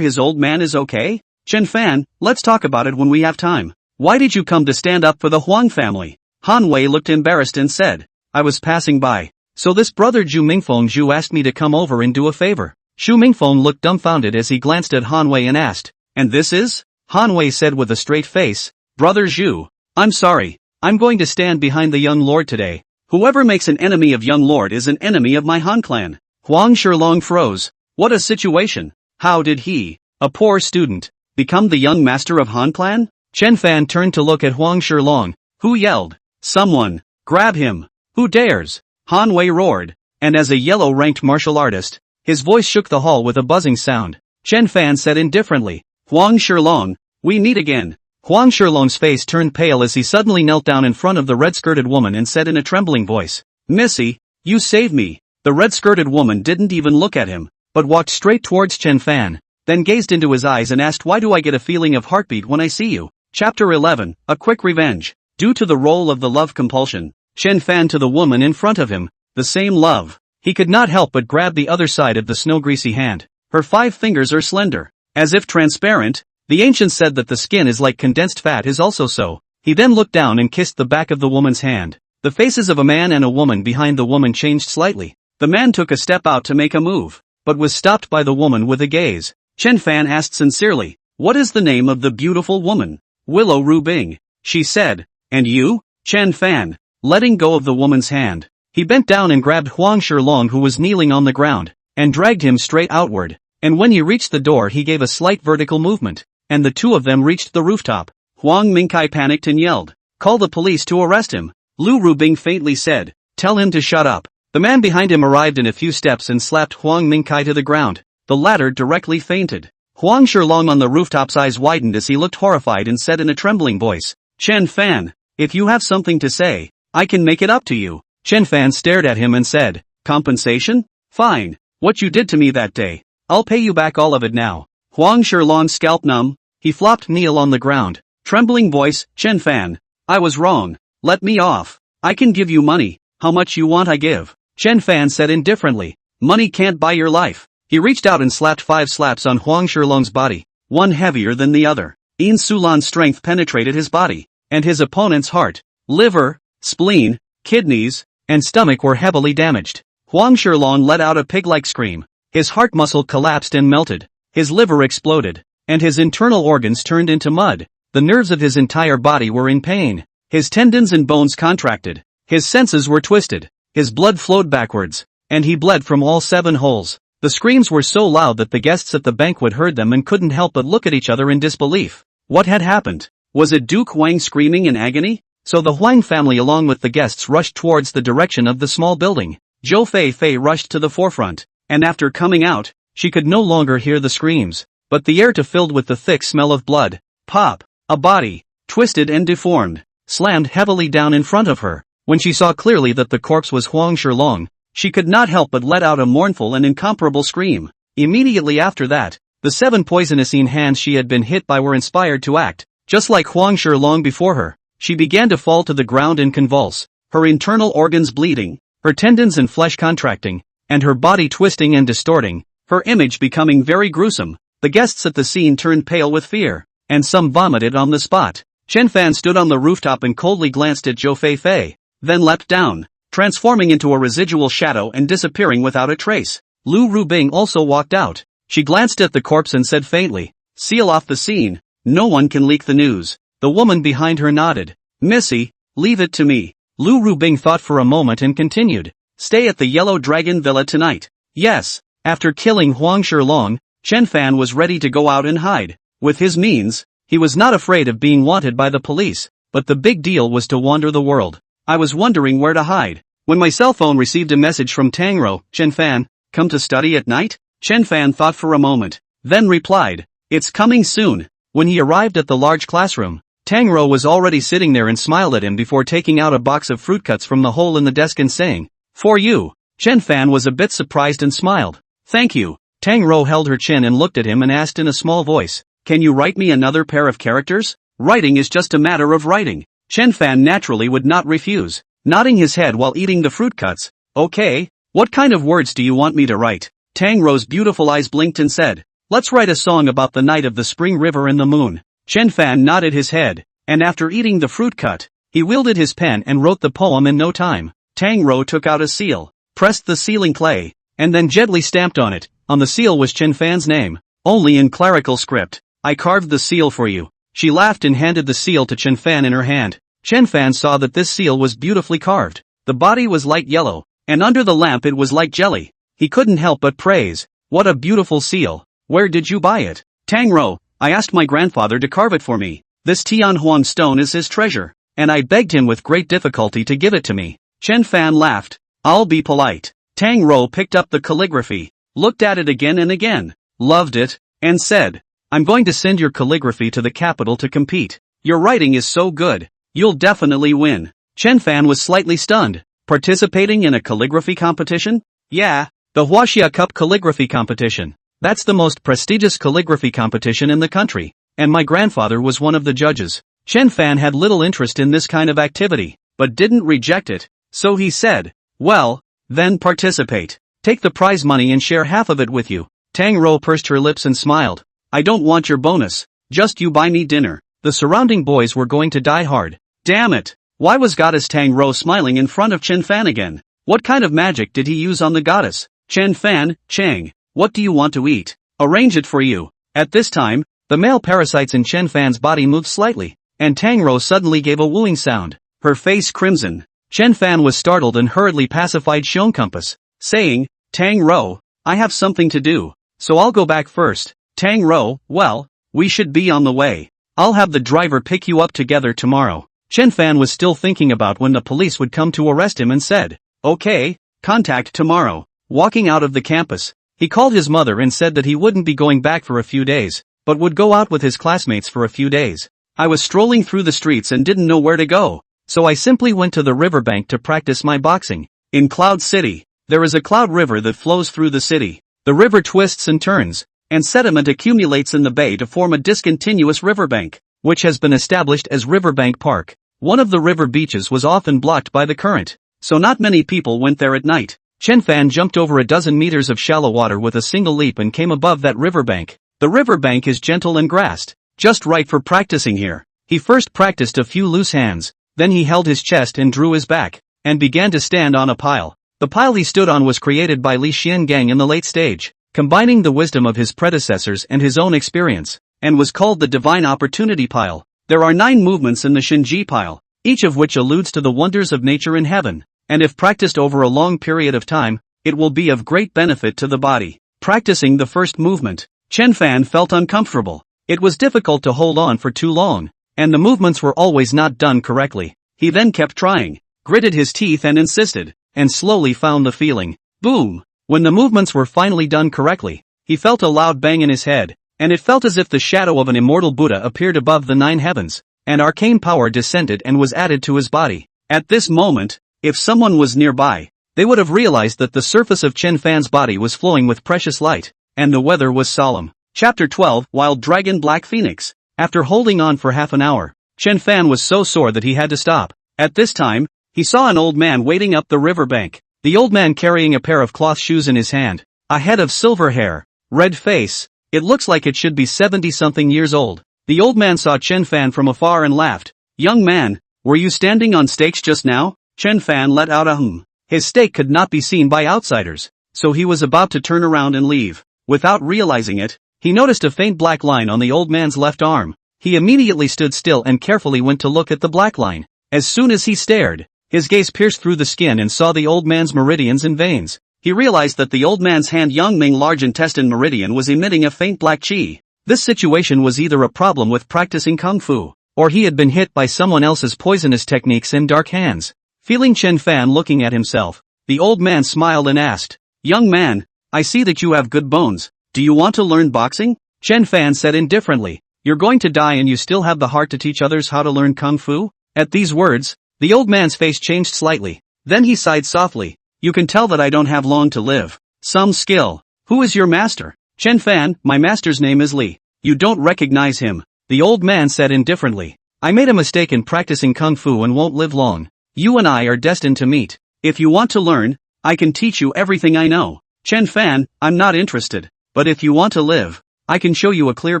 his old man is okay?" "Chen Fan, let's talk about it when we have time. Why did you come to stand up for the Huang family?" Han Wei looked embarrassed and said, "I was passing by. So this brother Zhu Mingfeng Zhu asked me to come over and do a favor." Xu Mingfeng looked dumbfounded as he glanced at Han Wei and asked, "And this is?" Han Wei said with a straight face, "Brother Zhu, I'm sorry, I'm going to stand behind the young lord today. Whoever makes an enemy of young lord is an enemy of my Han clan." Huang Shilong froze. What a situation. How did he, a poor student, become the young master of Han clan? Chen Fan turned to look at Huang Shilong, who yelled, "Someone, grab him. Who dares?" Han Wei roared, and as a yellow-ranked martial artist, his voice shook the hall with a buzzing sound. Chen Fan said indifferently, "Huang Shilong, we meet again." Huang Shilong's face turned pale as he suddenly knelt down in front of the red-skirted woman and said in a trembling voice, "Missy, you saved me." The red-skirted woman didn't even look at him, but walked straight towards Chen Fan, then gazed into his eyes and asked, "Why do I get a feeling of heartbeat when I see you?" Chapter 11, A Quick Revenge. Due to the role of the love compulsion, Chen Fan to the woman in front of him, the same love. He could not help but grab the other side of the snow-greasy hand. Her 5 fingers are slender, as if transparent. The ancients said that the skin is like condensed fat is also so. He then looked down and kissed the back of the woman's hand. The faces of a man and a woman behind the woman changed slightly. The man took a step out to make a move, but was stopped by the woman with a gaze. Chen Fan asked sincerely, "What is the name of the beautiful woman?" "Willow Ru Bing," she said. "And you?" Chen Fan, letting go of the woman's hand, he bent down and grabbed Huang Shilong, who was kneeling on the ground, and dragged him straight outward. And when he reached the door he gave a slight vertical movement, and the two of them reached the rooftop. Huang Mingkai panicked and yelled, "Call the police to arrest him." Lu Rubing faintly said, "Tell him to shut up." The man behind him arrived in a few steps and slapped Huang Mingkai to the ground. The latter directly fainted. Huang Shilong on the rooftop's eyes widened as he looked horrified and said in a trembling voice, "Chen Fan, if you have something to say, I can make it up to you." Chen Fan stared at him and said, "Compensation? Fine. What you did to me that day. I'll pay you back all of it now." Huang Shilong's scalp numb. He flopped kneel on the ground. Trembling voice, "Chen Fan, I was wrong. Let me off. I can give you money. How much you want I give." Chen Fan said indifferently, "Money can't buy your life." He reached out and slapped 5 slaps on Huang Shilong's body, one heavier than the other. In Sulan's strength penetrated his body, and his opponent's heart, liver, spleen, kidneys, and stomach were heavily damaged. Huang Shilong let out a pig-like scream. His heart muscle collapsed and melted, his liver exploded, and his internal organs turned into mud. The nerves of his entire body were in pain. His tendons and bones contracted. His senses were twisted. His blood flowed backwards, and he bled from all 7 holes. The screams were so loud that the guests at the banquet heard them and couldn't help but look at each other in disbelief. What had happened? Was it Duke Huang screaming in agony? So the Huang family along with the guests rushed towards the direction of the small building. Zhou Fei rushed to the forefront, and after coming out, she could no longer hear the screams, but the air filled with the thick smell of blood. Pop! A body, twisted and deformed, slammed heavily down in front of her. When she saw clearly that the corpse was Huang Shilong, she could not help but let out a mournful and incomparable scream. Immediately after that, the 7 poisonous hands she had been hit by were inspired to act, just like Huang Shilong before her. She began to fall to the ground and convulse, her internal organs bleeding, her tendons and flesh contracting, and her body twisting and distorting, her image becoming very gruesome. The guests at the scene turned pale with fear, and some vomited on the spot. Chen Fan stood on the rooftop and coldly glanced at Zhou Fei, then leapt down, transforming into a residual shadow and disappearing without a trace. Lu Rubing also walked out. She glanced at the corpse and said faintly, "Seal off the scene. No one can leak the news." The woman behind her nodded. "Missy, leave it to me." Lu Rubing thought for a moment and continued, "Stay at the Yellow Dragon Villa tonight." Yes. After killing Huang Shilong, Chen Fan was ready to go out and hide. With his means, he was not afraid of being wanted by the police, but the big deal was to wander the world. I was wondering where to hide, when my cell phone received a message from Tang Rou. "Chen Fan, come to study at night?" Chen Fan thought for a moment, then replied, "It's coming soon." When he arrived at the large classroom, Tang Rou was already sitting there and smiled at him before taking out a box of fruit cuts from the hole in the desk and saying, "For you." Chen Fan was a bit surprised and smiled. "Thank you." Tang Rou held her chin and looked at him and asked in a small voice, "Can you write me another pair of characters?" Writing is just a matter of writing. Chen Fan naturally would not refuse, nodding his head while eating the fruit cuts. "Okay, what kind of words do you want me to write?" Tang Rou's beautiful eyes blinked and said, "Let's write a song about the night of the spring river and the moon." Chen Fan nodded his head, and after eating the fruit cut, he wielded his pen and wrote the poem in no time. Tang Rou took out a seal, pressed the sealing clay, and then gently stamped on it. On the seal was Chen Fan's name, only in clerical script. "I carved the seal for you." She laughed and handed the seal to Chen Fan in her hand. Chen Fan saw that this seal was beautifully carved. The body was light yellow, and under the lamp it was like jelly. He couldn't help but praise, "What a beautiful seal. Where did you buy it?" "Tang Rou, I asked my grandfather to carve it for me. This Tianhuan stone is his treasure, and I begged him with great difficulty to give it to me." Chen Fan laughed. "I'll be polite." Tang Rou picked up the calligraphy, looked at it again and again, loved it, and said, "I'm going to send your calligraphy to the capital to compete. Your writing is so good, you'll definitely win." Chen Fan was slightly stunned. Participating in a calligraphy competition? Yeah, the Huaxia Cup calligraphy competition. That's the most prestigious calligraphy competition in the country, and my grandfather was one of the judges. Chen Fan had little interest in this kind of activity, but didn't reject it, so he said, "Well, then participate. Take the prize money and share half of it with you." Tang Rou pursed her lips and smiled. "I don't want your bonus, just you buy me dinner." The surrounding boys were going to die hard. Damn it! Why was Goddess Tang Rou smiling in front of Chen Fan again? What kind of magic did he use on the goddess? "Chen Fan, Chang, what do you want to eat? Arrange it for you." At this time, the male parasites in Chen Fan's body moved slightly, and Tang Rou suddenly gave a wooing sound, her face crimson. Chen Fan was startled and hurriedly pacified Xiong Compass, saying, "Tang Rou, I have something to do, so I'll go back first." Tang Rou, "Well, we should be on the way. I'll have the driver pick you up together tomorrow." Chen Fan was still thinking about when the police would come to arrest him and said, "Okay, Contact tomorrow. Walking out of the campus, he called his mother and said that he wouldn't be going back for a few days, but would go out with his classmates for a few days. I was strolling through the streets and didn't know where to go, so I simply went to the riverbank to practice my boxing. In Cloud City, there is a cloud river that flows through the city. The river twists and turns, and sediment accumulates in the bay to form a discontinuous riverbank, which has been established as Riverbank Park. One of the river beaches was often blocked by the current, so not many people went there at night. Chen Fan jumped over a dozen meters of shallow water with a single leap and came above that riverbank. The riverbank is gentle and grassed, just right for practicing here. He first practiced a few loose hands, then he held his chest and drew his back, and began to stand on a pile. The pile he stood on was created by Li Xiangang in the late stage, combining the wisdom of his predecessors and his own experience, and was called the Divine Opportunity Pile. There are 9 movements in the Shenji pile, each of which alludes to the wonders of nature in heaven, and if practiced over a long period of time, it will be of great benefit to the body. Practicing the first movement, Chen Fan felt uncomfortable. It was difficult to hold on for too long, and the movements were always not done correctly. He then kept trying, gritted his teeth and insisted, and slowly found the feeling. Boom! When the movements were finally done correctly, he felt a loud bang in his head, and it felt as if the shadow of an immortal Buddha appeared above the 9 heavens, and arcane power descended and was added to his body. At this moment, if someone was nearby, they would have realized that the surface of Chen Fan's body was flowing with precious light, and the weather was solemn. Chapter 12, Wild Dragon Black Phoenix. After holding on for half an hour, Chen Fan was so sore that he had to stop. At this time, he saw an old man wading up the riverbank. The old man carrying a pair of cloth shoes in his hand, a head of silver hair, red face. It looks like it should be 70-something years old. The old man saw Chen Fan from afar and laughed. Young man, were you standing on stakes just now? Chen Fan let out a hum. His stake could not be seen by outsiders, so he was about to turn around and leave. Without realizing it, he noticed a faint black line on the old man's left arm. He immediately stood still and carefully went to look at the black line. As soon as he stared, his gaze pierced through the skin and saw the old man's meridians and veins. He realized that the old man's hand Yangming large intestine meridian was emitting a faint black qi. This situation was either a problem with practicing kung fu, or he had been hit by someone else's poisonous techniques and dark hands. Feeling Chen Fan looking at himself, the old man smiled and asked, "Young man, I see that you have good bones. Do you want to learn boxing?" Chen Fan said indifferently, "You're going to die and you still have the heart to teach others how to learn kung fu?" At these words, the old man's face changed slightly. Then he sighed softly. "You can tell that I don't have long to live. Some skill. Who is your master?" "Chen Fan, my master's name is Li." "You don't recognize him," the old man said indifferently. "I made a mistake in practicing kung fu and won't live long. You and I are destined to meet. If you want to learn, I can teach you everything I know." "Chen Fan, I'm not interested. But if you want to live, I can show you a clear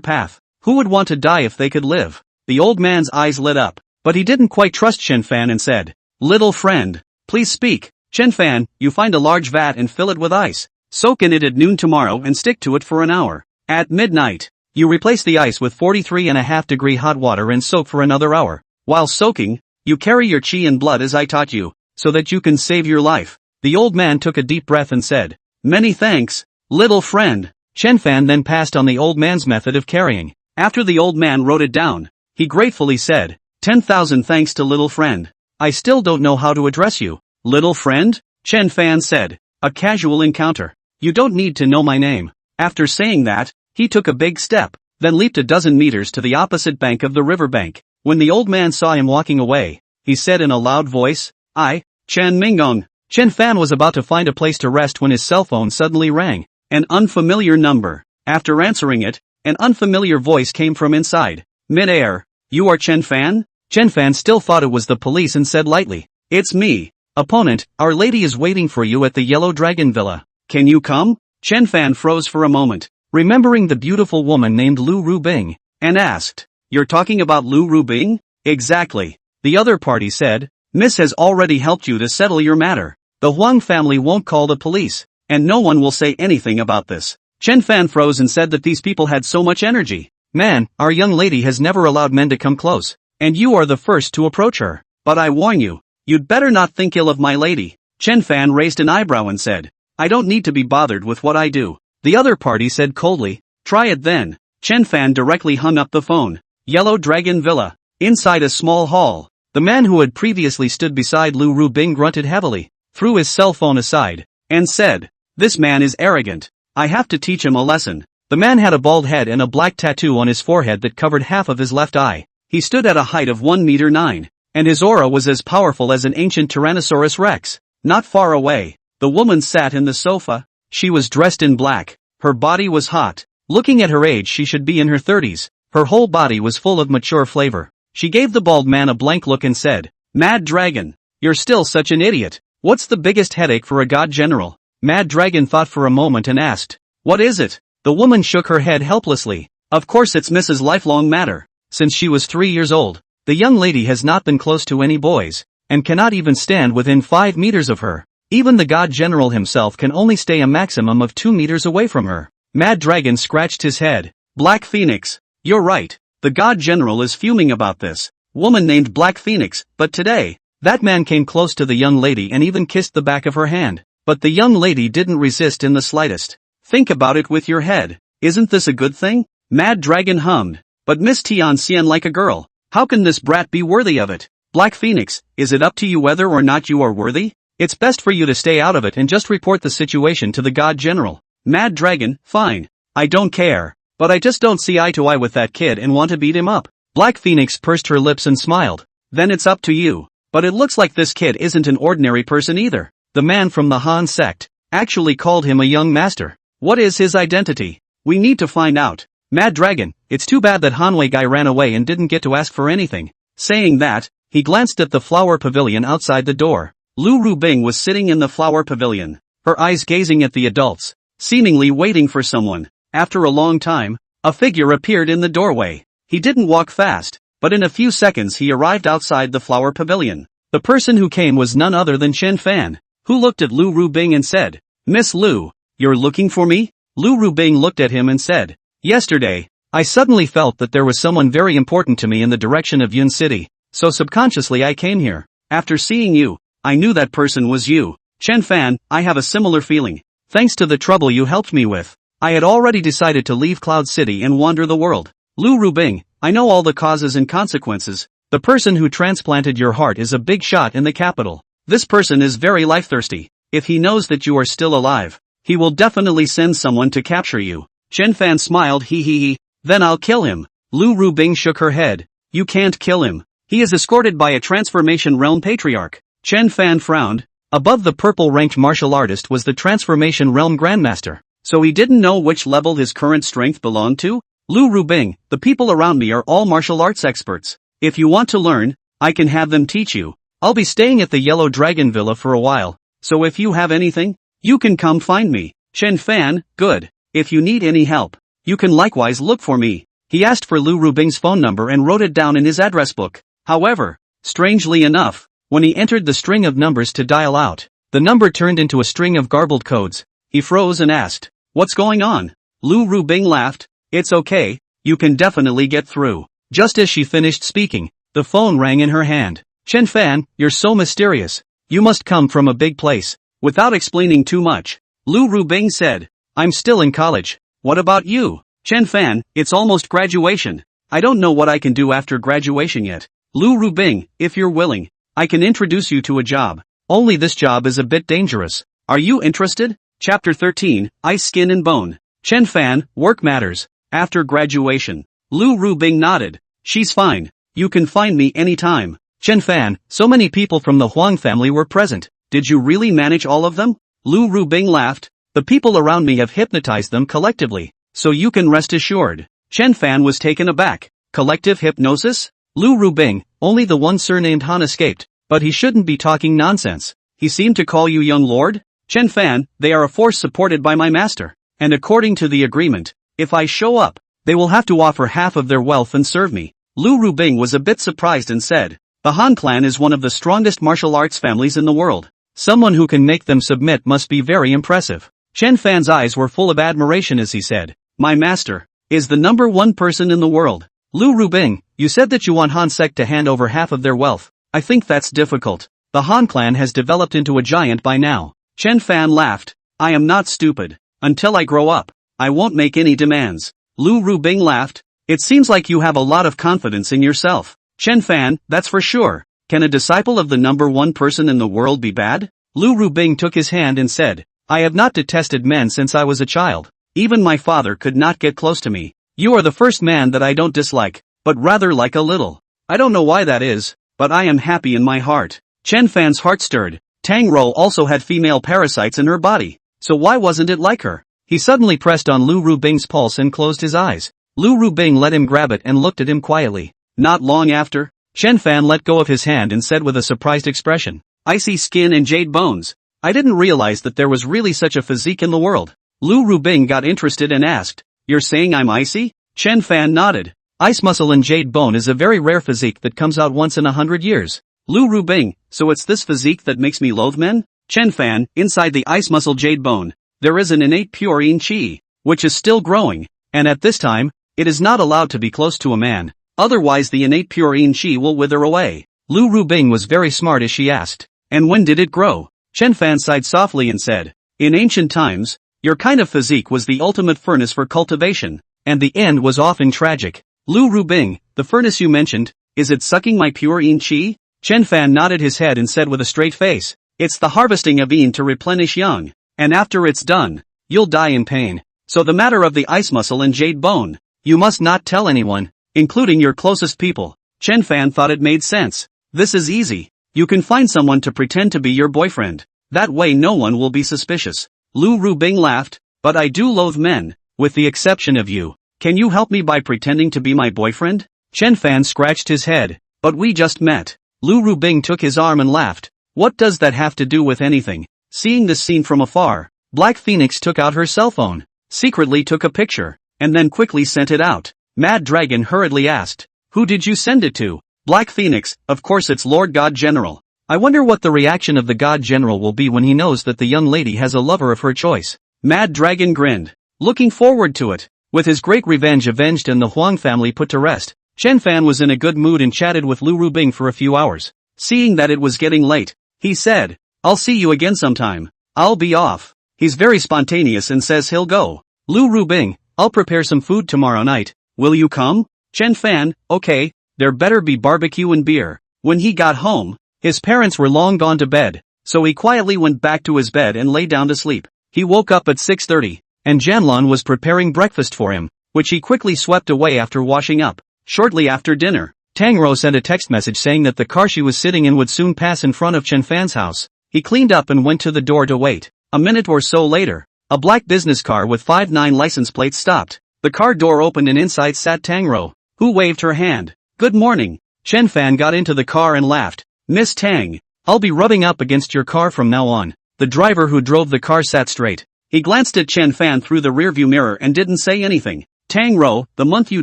path." Who would want to die if they could live? The old man's eyes lit up, but he didn't quite trust Chen Fan and said, "Little friend, please speak." "Chen Fan, you find a large vat and fill it with ice. Soak in it at noon tomorrow and stick to it for an hour. At midnight, you replace the ice with 43.5-degree hot water and soak for another hour. While soaking, you carry your qi and blood as I taught you, so that you can save your life." The old man took a deep breath and said, "Many thanks, little friend." Chen Fan then passed on the old man's method of carrying. After the old man wrote it down, he gratefully said, 10,000 thanks to little friend. I still don't know how to address you." "Little friend?" Chen Fan said. "A casual encounter. You don't need to know my name." After saying that, he took a big step, then leaped a dozen meters to the opposite bank of the riverbank. When the old man saw him walking away, he said in a loud voice, "I, Chen Minggong." Chen Fan was about to find a place to rest when his cell phone suddenly rang. An unfamiliar number. After answering it, an unfamiliar voice came from inside. Mid-air. "You are Chen Fan?" Chen Fan still thought it was the police and said lightly, "It's me. Opponent, Our Lady is waiting for you at the Yellow Dragon Villa. Can you come?" Chen Fan froze for a moment, remembering the beautiful woman named Lu Rubing, and asked, "You're talking about Lu Rubing?" "Exactly." The other party said, "Miss has already helped you to settle your matter. The Huang family won't call the police, and no one will say anything about this." Chen Fan froze and said that these people had so much energy. "Man, our young lady has never allowed men to come close, and you are the first to approach her. But I warn you, you'd better not think ill of my lady." Chen Fan raised an eyebrow and said, "I don't need to be bothered with what I do." The other party said coldly, "Try it then." Chen Fan directly hung up the phone. Yellow Dragon Villa. Inside a small hall, the man who had previously stood beside Lu Rubing grunted heavily. threw his cell phone aside, and said, "This man is arrogant. I have to teach him a lesson." The man had a bald head and a black tattoo on his forehead that covered half of his left eye. He stood at a height of 1.9 meters, and his aura was as powerful as an ancient Tyrannosaurus Rex. Not far away, the woman sat in the sofa. She was dressed in black. Her body was hot. Looking at her age, she should be in her 30s. Her whole body was full of mature flavor. She gave the bald man a blank look and said, "Mad Dragon, you're still such an idiot. What's the biggest headache for a god general?" Mad Dragon thought for a moment and asked, "What is it?" The woman shook her head helplessly. "Of course it's Mrs. Lifelong Matter. Since she was 3 years old, the young lady has not been close to any boys, and cannot even stand within 5 meters of her. Even the god general himself can only stay a maximum of 2 meters away from her." Mad Dragon scratched his head. "Black Phoenix, you're right. The god general is fuming about this woman named Black Phoenix, but today, that man came close to the young lady and even kissed the back of her hand. But the young lady didn't resist in the slightest. Think about it with your head. Isn't this a good thing?" Mad Dragon hummed. "But Miss Tianxian like a girl. How can this brat be worthy of it?" "Black Phoenix, is it up to you whether or not you are worthy? It's best for you to stay out of it and just report the situation to the god general." Mad Dragon, "Fine. I don't care. But I just don't see eye to eye with that kid and want to beat him up." Black Phoenix pursed her lips and smiled. "Then it's up to you. But it looks like this kid isn't an ordinary person either. The man from the Han sect actually called him a young master. What is his identity? We need to find out." "Mad Dragon, it's too bad that Hanwei guy ran away and didn't get to ask for anything." Saying that, he glanced at the flower pavilion outside the door. Lu Rubing was sitting in the flower pavilion, her eyes gazing at the adults, seemingly waiting for someone. After a long time, a figure appeared in the doorway. He didn't walk fast, but in a few seconds he arrived outside the flower pavilion. The person who came was none other than Chen Fan, who looked at Lu Rubing and said, "Miss Lu, you're looking for me?" Lu Rubing looked at him and said, "Yesterday, I suddenly felt that there was someone very important to me in the direction of Yun City, so subconsciously I came here. After seeing you, I knew that person was you." "Chen Fan, I have a similar feeling. Thanks to the trouble you helped me with, I had already decided to leave Cloud City and wander the world." "Lu Rubing, I know all the causes and consequences. The person who transplanted your heart is a big shot in the capital. This person is very life-thirsty. If he knows that you are still alive, he will definitely send someone to capture you." Chen Fan smiled. He. "Then I'll kill him." Lu Rubing shook her head. "You can't kill him. He is escorted by a Transformation Realm Patriarch." Chen Fan frowned. Above the purple-ranked martial artist was the Transformation Realm Grandmaster, so he didn't know which level his current strength belonged to? "Lu Rubing, the people around me are all martial arts experts. If you want to learn, I can have them teach you. I'll be staying at the Yellow Dragon Villa for a while, so if you have anything, you can come find me." Chen Fan, "Good. If you need any help, you can likewise look for me." He asked for Lu Rubing's phone number and wrote it down in his address book. However, strangely enough, when he entered the string of numbers to dial out, the number turned into a string of garbled codes. He froze and asked, "What's going on?" Lu Rubing laughed. "It's okay, you can definitely get through." Just as she finished speaking, the phone rang in her hand. "Chen Fan, you're so mysterious. You must come from a big place." Without explaining too much, Lu Rubing said, "I'm still in college. What about you?" "Chen Fan, it's almost graduation. I don't know what I can do after graduation yet." "Lu Rubing, if you're willing, I can introduce you to a job. Only this job is a bit dangerous. Are you interested?" Chapter 13, Ice Skin and Bone. Chen Fan, work matters. After graduation, Lu Rubing nodded. "She's fine. You can find me anytime." Chen Fan, so many people from the Huang family were present. Did you really manage all of them? Lu Rubing laughed. "The people around me have hypnotized them collectively, so you can rest assured." Chen Fan was taken aback. "Collective hypnosis?" Lu Rubing, "Only the one surnamed Han escaped, but he shouldn't be talking nonsense. He seemed to call you young lord?" Chen Fan, "They are a force supported by my master, and according to the agreement, if I show up, they will have to offer half of their wealth and serve me." Lu Rubing was a bit surprised and said, "The Han clan is one of the strongest martial arts families in the world. Someone who can make them submit must be very impressive." Chen Fan's eyes were full of admiration as he said, "My master is the number one person in the world." Lu Rubing, "You said that you want Han sect to hand over half of their wealth. I think that's difficult. The Han clan has developed into a giant by now." Chen Fan laughed. "I am not stupid. Until I grow up, I won't make any demands." Lu Rubing laughed. "It seems like you have a lot of confidence in yourself." Chen Fan, "That's for sure. Can a disciple of the number one person in the world be bad?" Lu Rubing took his hand and said, I have not detested men since I was a child. Even my father could not get close to me. You are the first man that I don't dislike, but rather like a little. I don't know why that is, but I am happy in my heart. Chen Fan's heart stirred. Tang Rou also had female parasites in her body, so why wasn't it like her? He suddenly pressed on Lu Rubing's pulse and closed his eyes. Lu Rubing let him grab it and looked at him quietly. Not long after, Chen Fan let go of his hand and said with a surprised expression, icy skin and jade bones. I didn't realize that there was really such a physique in the world. Lu Rubing got interested and asked, You're saying I'm icy? Chen Fan nodded. Ice muscle and jade bone is a very rare physique that comes out once in 100 years. Lu Rubing, so it's this physique that makes me loathe men? Chen Fan, inside the ice muscle jade bone, there is an innate pure yin qi, which is still growing, and at this time, it is not allowed to be close to a man, otherwise the innate pure yin qi will wither away. Lu Rubing was very smart as she asked, and when did it grow? Chen Fan sighed softly and said, in ancient times, your kind of physique was the ultimate furnace for cultivation, and the end was often tragic. Lu Rubing, the furnace you mentioned, is it sucking my pure yin qi? Chen Fan nodded his head and said with a straight face, it's the harvesting of yin to replenish yang, and after it's done, you'll die in pain. So the matter of the ice muscle and jade bone, you must not tell anyone, including your closest people. Chen Fan thought it made sense. This is easy. You can find someone to pretend to be your boyfriend. That way no one will be suspicious. Lu Rubing laughed, but I do loathe men, with the exception of you. Can you help me by pretending to be my boyfriend? Chen Fan scratched his head, but we just met. Lu Rubing took his arm and laughed. What does that have to do with anything? Seeing this scene from afar, Black Phoenix took out her cell phone, secretly took a picture, and then quickly sent it out. Mad Dragon hurriedly asked, who did you send it to? Black Phoenix, of course it's Lord God General. I wonder what the reaction of the God General will be when he knows that the young lady has a lover of her choice. Mad Dragon grinned, looking forward to it. With his great revenge avenged and the Huang family put to rest, Chen Fan was in a good mood and chatted with Lu Rubing for a few hours. Seeing that it was getting late, he said, I'll see you again sometime. I'll be off. He's very spontaneous and says he'll go. Lu Rubing, I'll prepare some food tomorrow night. Will you come? Chen Fan, okay, there better be barbecue and beer. When he got home, his parents were long gone to bed, so he quietly went back to his bed and lay down to sleep. He woke up at 6:30, and Janlun was preparing breakfast for him, which he quickly swept away after washing up. Shortly after dinner, Tang Rou sent a text message saying that the car she was sitting in would soon pass in front of Chen Fan's house. He cleaned up and went to the door to wait. A minute or so later, a black business car with 59 license plates stopped. The car door opened and inside sat Tang Rou, who waved her hand. Good morning. Chen Fan got into the car and laughed. Miss Tang, I'll be rubbing up against your car from now on. The driver who drove the car sat straight. He glanced at Chen Fan through the rearview mirror and didn't say anything. Tang Rou, the month you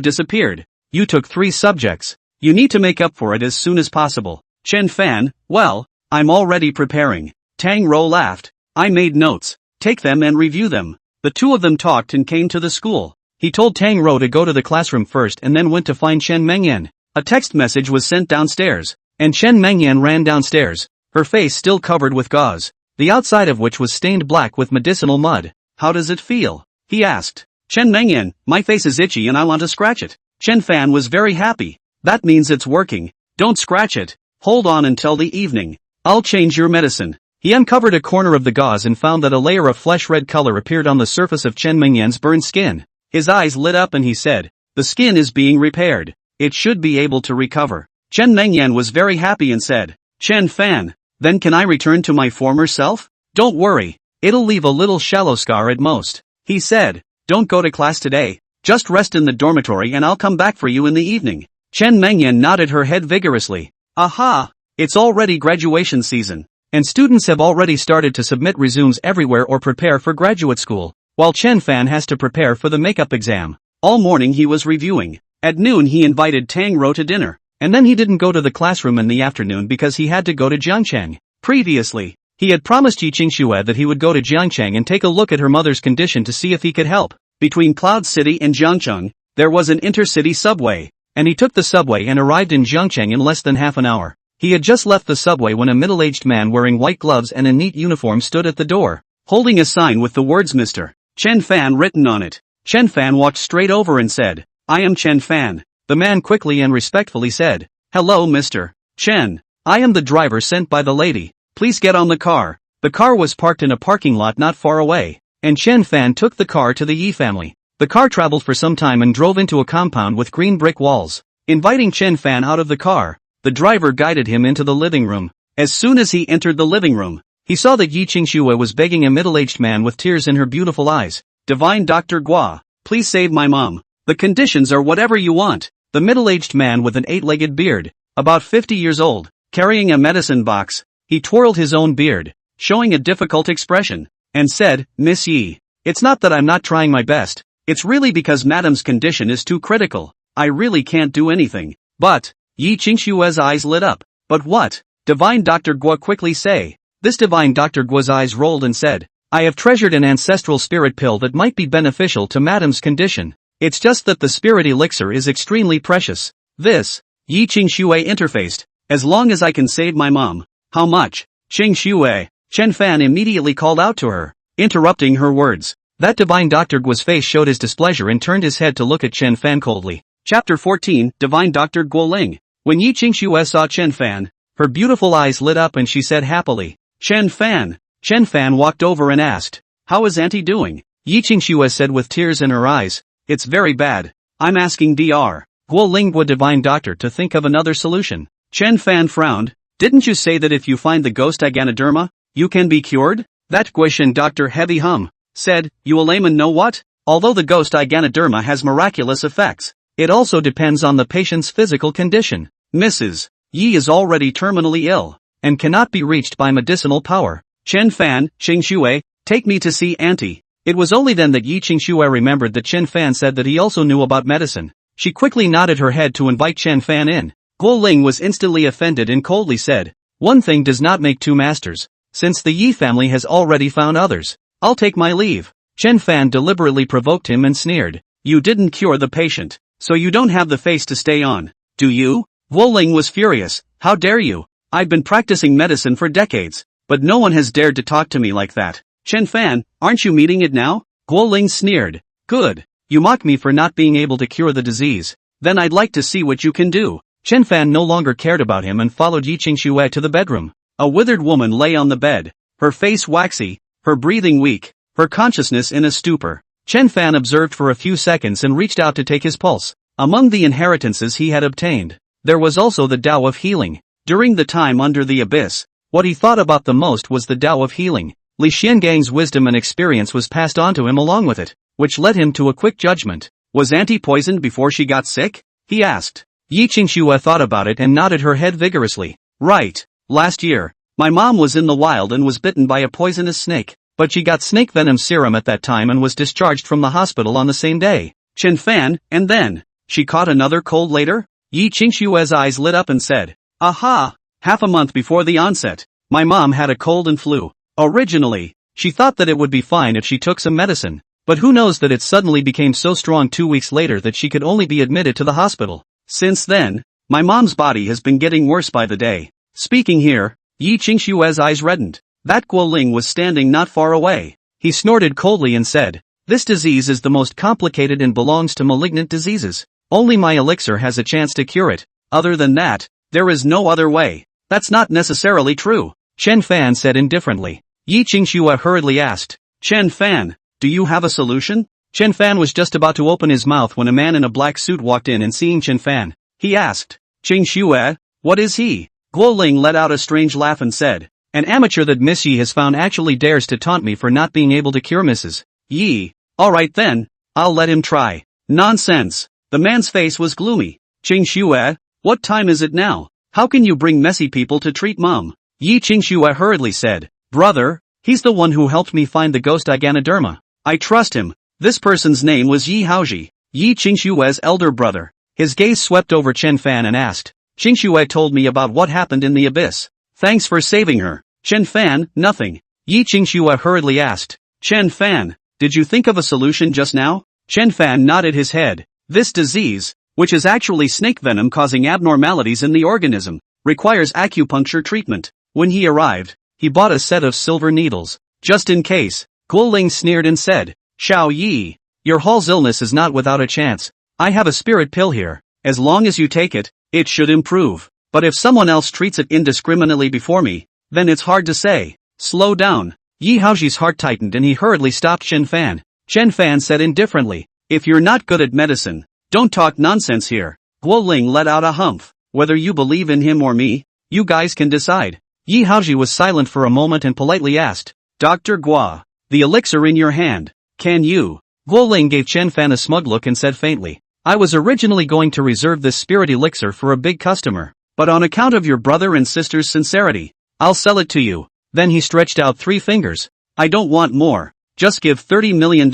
disappeared, you took 3 subjects. You need to make up for it as soon as possible. Chen Fan, well, I'm already preparing. Tang Rou laughed. I made notes. Take them and review them. The two of them talked and came to the school. He told Tang Rou to go to the classroom first and then went to find Chen Mengyan. A text message was sent downstairs, and Chen Mengyan ran downstairs, her face still covered with gauze, the outside of which was stained black with medicinal mud. How does it feel? He asked. Chen Mengyan, my face is itchy and I want to scratch it. Chen Fan was very happy. That means it's working. Don't scratch it. Hold on until the evening. I'll change your medicine. He uncovered a corner of the gauze and found that a layer of flesh red color appeared on the surface of Chen Mengyan's burned skin. His eyes lit up and he said, the skin is being repaired. It should be able to recover. Chen Mengyan was very happy and said, Chen Fan, then can I return to my former self? Don't worry, it'll leave a little shallow scar at most. He said, don't go to class today, just rest in the dormitory and I'll come back for you in the evening. Chen Mengyan nodded her head vigorously. Aha! It's already graduation season, and students have already started to submit resumes everywhere or prepare for graduate school, while Chen Fan has to prepare for the makeup exam. All morning he was reviewing. At noon he invited Tang Rou to dinner, and then he didn't go to the classroom in the afternoon because he had to go to Jiangcheng. Previously, he had promised Yi Qingxue that he would go to Jiangcheng and take a look at her mother's condition to see if he could help. Between Cloud City and Jiangcheng, there was an intercity subway, and he took the subway and arrived in Jiangcheng in less than half an hour. He had just left the subway when a middle-aged man wearing white gloves and a neat uniform stood at the door, holding a sign with the words Mr. Chen Fan written on it. Chen Fan walked straight over and said, I am Chen Fan. The man quickly and respectfully said, hello Mr. Chen. I am the driver sent by the lady. Please get on the car. The car was parked in a parking lot not far away, and Chen Fan took the car to the Yi family. The car traveled for some time and drove into a compound with green brick walls. Inviting Chen Fan out of the car, the driver guided him into the living room. As soon as he entered the living room, he saw that Yi Qingxue was begging a middle-aged man with tears in her beautiful eyes. "Divine Dr. Guo, please save my mom. The conditions are whatever you want." The middle-aged man with an 8-legged beard, about 50 years old, carrying a medicine box, he twirled his own beard, showing a difficult expression, and said, "Miss Yi, it's not that I'm not trying my best, it's really because madam's condition is too critical. I really can't do anything." But, Yi Qingxue's eyes lit up. "But what? Divine Dr. Guo, quickly say." This divine Dr. Guo's eyes rolled and said, "I have treasured an ancestral spirit pill that might be beneficial to madam's condition. It's just that the spirit elixir is extremely precious." This, Yi Qingxue interfaced, "As long as I can save my mom." "How much?" "Qingxue," Chen Fan immediately called out to her, interrupting her words. That divine Dr. Guo's face showed his displeasure and turned his head to look at Chen Fan coldly. Chapter 14, Divine Dr. Guo Ling. When Yi Qingxue saw Chen Fan, her beautiful eyes lit up and she said happily, "Chen Fan." Chen Fan walked over and asked, "How is Auntie doing?" Yi Qingxue said with tears in her eyes, "It's very bad. I'm asking Dr. Guo Ling Guo Divine Doctor to think of another solution." Chen Fan frowned. "Didn't you say that if you find the ghost Aganoderma, you can be cured?" That Guishan Doctor Heavy Hum said, "You a layman know what? Although the ghost Aganoderma has miraculous effects, it also depends on the patient's physical condition. Mrs. Yi is already terminally ill, and cannot be reached by medicinal power." Chen Fan, Qingxue, take me to see Auntie. It was only then that Yi Qingxue remembered that Chen Fan said that he also knew about medicine. She quickly nodded her head to invite Chen Fan in. Guo Ling was instantly offended and coldly said, "One thing does not make two masters. Since the Yi family has already found others, I'll take my leave." Chen Fan deliberately provoked him and sneered, "You didn't cure the patient, so you don't have the face to stay on, do you?" Guo Ling was furious. "How dare you? I've been practicing medicine for decades, but no one has dared to talk to me like that." "Chen Fan, aren't you meeting it now?" Guo Ling sneered. "Good. You mock me for not being able to cure the disease. Then I'd like to see what you can do." Chen Fan no longer cared about him and followed Yi Qingxue to the bedroom. A withered woman lay on the bed, her face waxy, her breathing weak, her consciousness in a stupor. Chen Fan observed for a few seconds and reached out to take his pulse. Among the inheritances he had obtained, there was also the Tao of healing. During the time under the abyss, what he thought about the most was the Tao of healing. Li Xiangang's wisdom and experience was passed on to him along with it, which led him to a quick judgment. "Was Auntie poisoned before she got sick?" he asked. Yi Qingxue thought about it and nodded her head vigorously. "Right. Last year, my mom was in the wild and was bitten by a poisonous snake, but she got snake venom serum at that time and was discharged from the hospital on the same day." Chen Fan, and then, she caught another cold later? Yi Qingxue's eyes lit up and said, "Aha! Half a month before the onset, my mom had a cold and flu. Originally, she thought that it would be fine if she took some medicine, but who knows that it suddenly became so strong 2 weeks later that she could only be admitted to the hospital. Since then, my mom's body has been getting worse by the day." Speaking here, Yi Qingxue's eyes reddened. That Guo Ling was standing not far away. He snorted coldly and said, "This disease is the most complicated and belongs to malignant diseases. Only my elixir has a chance to cure it. Other than that, there is no other way." "That's not necessarily true," Chen Fan said indifferently. Yi Qingxue hurriedly asked, "Chen Fan, do you have a solution?" Chen Fan was just about to open his mouth when a man in a black suit walked in, and seeing Chen Fan, he asked, "Qingxue, what is he?" Guo Ling let out a strange laugh and said, "An amateur that Miss Yi has found actually dares to taunt me for not being able to cure Mrs. Yi. Alright then, I'll let him try." "Nonsense." The man's face was gloomy. "Qingxue, what time is it now? How can you bring messy people to treat mom?" Yi Qingxue hurriedly said, "Brother, he's the one who helped me find the ghost Aganoderma. I trust him." This person's name was Yi Haoji, Yi Qingxue's elder brother. His gaze swept over Chen Fan and asked, "Qingxue told me about what happened in the abyss. Thanks for saving her." Chen Fan, nothing. Yi Qingxue hurriedly asked, "Chen Fan, did you think of a solution just now?" Chen Fan nodded his head. "This disease, which is actually snake venom causing abnormalities in the organism, requires acupuncture treatment." When he arrived, he bought a set of silver needles, just in case. Guo Ling sneered and said, "Xiao Yi, your Hall's illness is not without a chance. I have a spirit pill here. As long as you take it, it should improve. But if someone else treats it indiscriminately before me, then it's hard to say." Slow down. Yi Haoji's heart tightened and he hurriedly stopped Chen Fan. Chen Fan said indifferently, if you're not good at medicine, don't talk nonsense here. Guo Ling let out a humph. Whether you believe in him or me, you guys can decide. Yi Haoji was silent for a moment and politely asked, Dr. Guo, the elixir in your hand, can you? Guo Ling gave Chen Fan a smug look and said faintly, I was originally going to reserve this spirit elixir for a big customer, but on account of your brother and sister's sincerity, I'll sell it to you. Then he stretched out 3 fingers. I don't want more. Just give $30 million.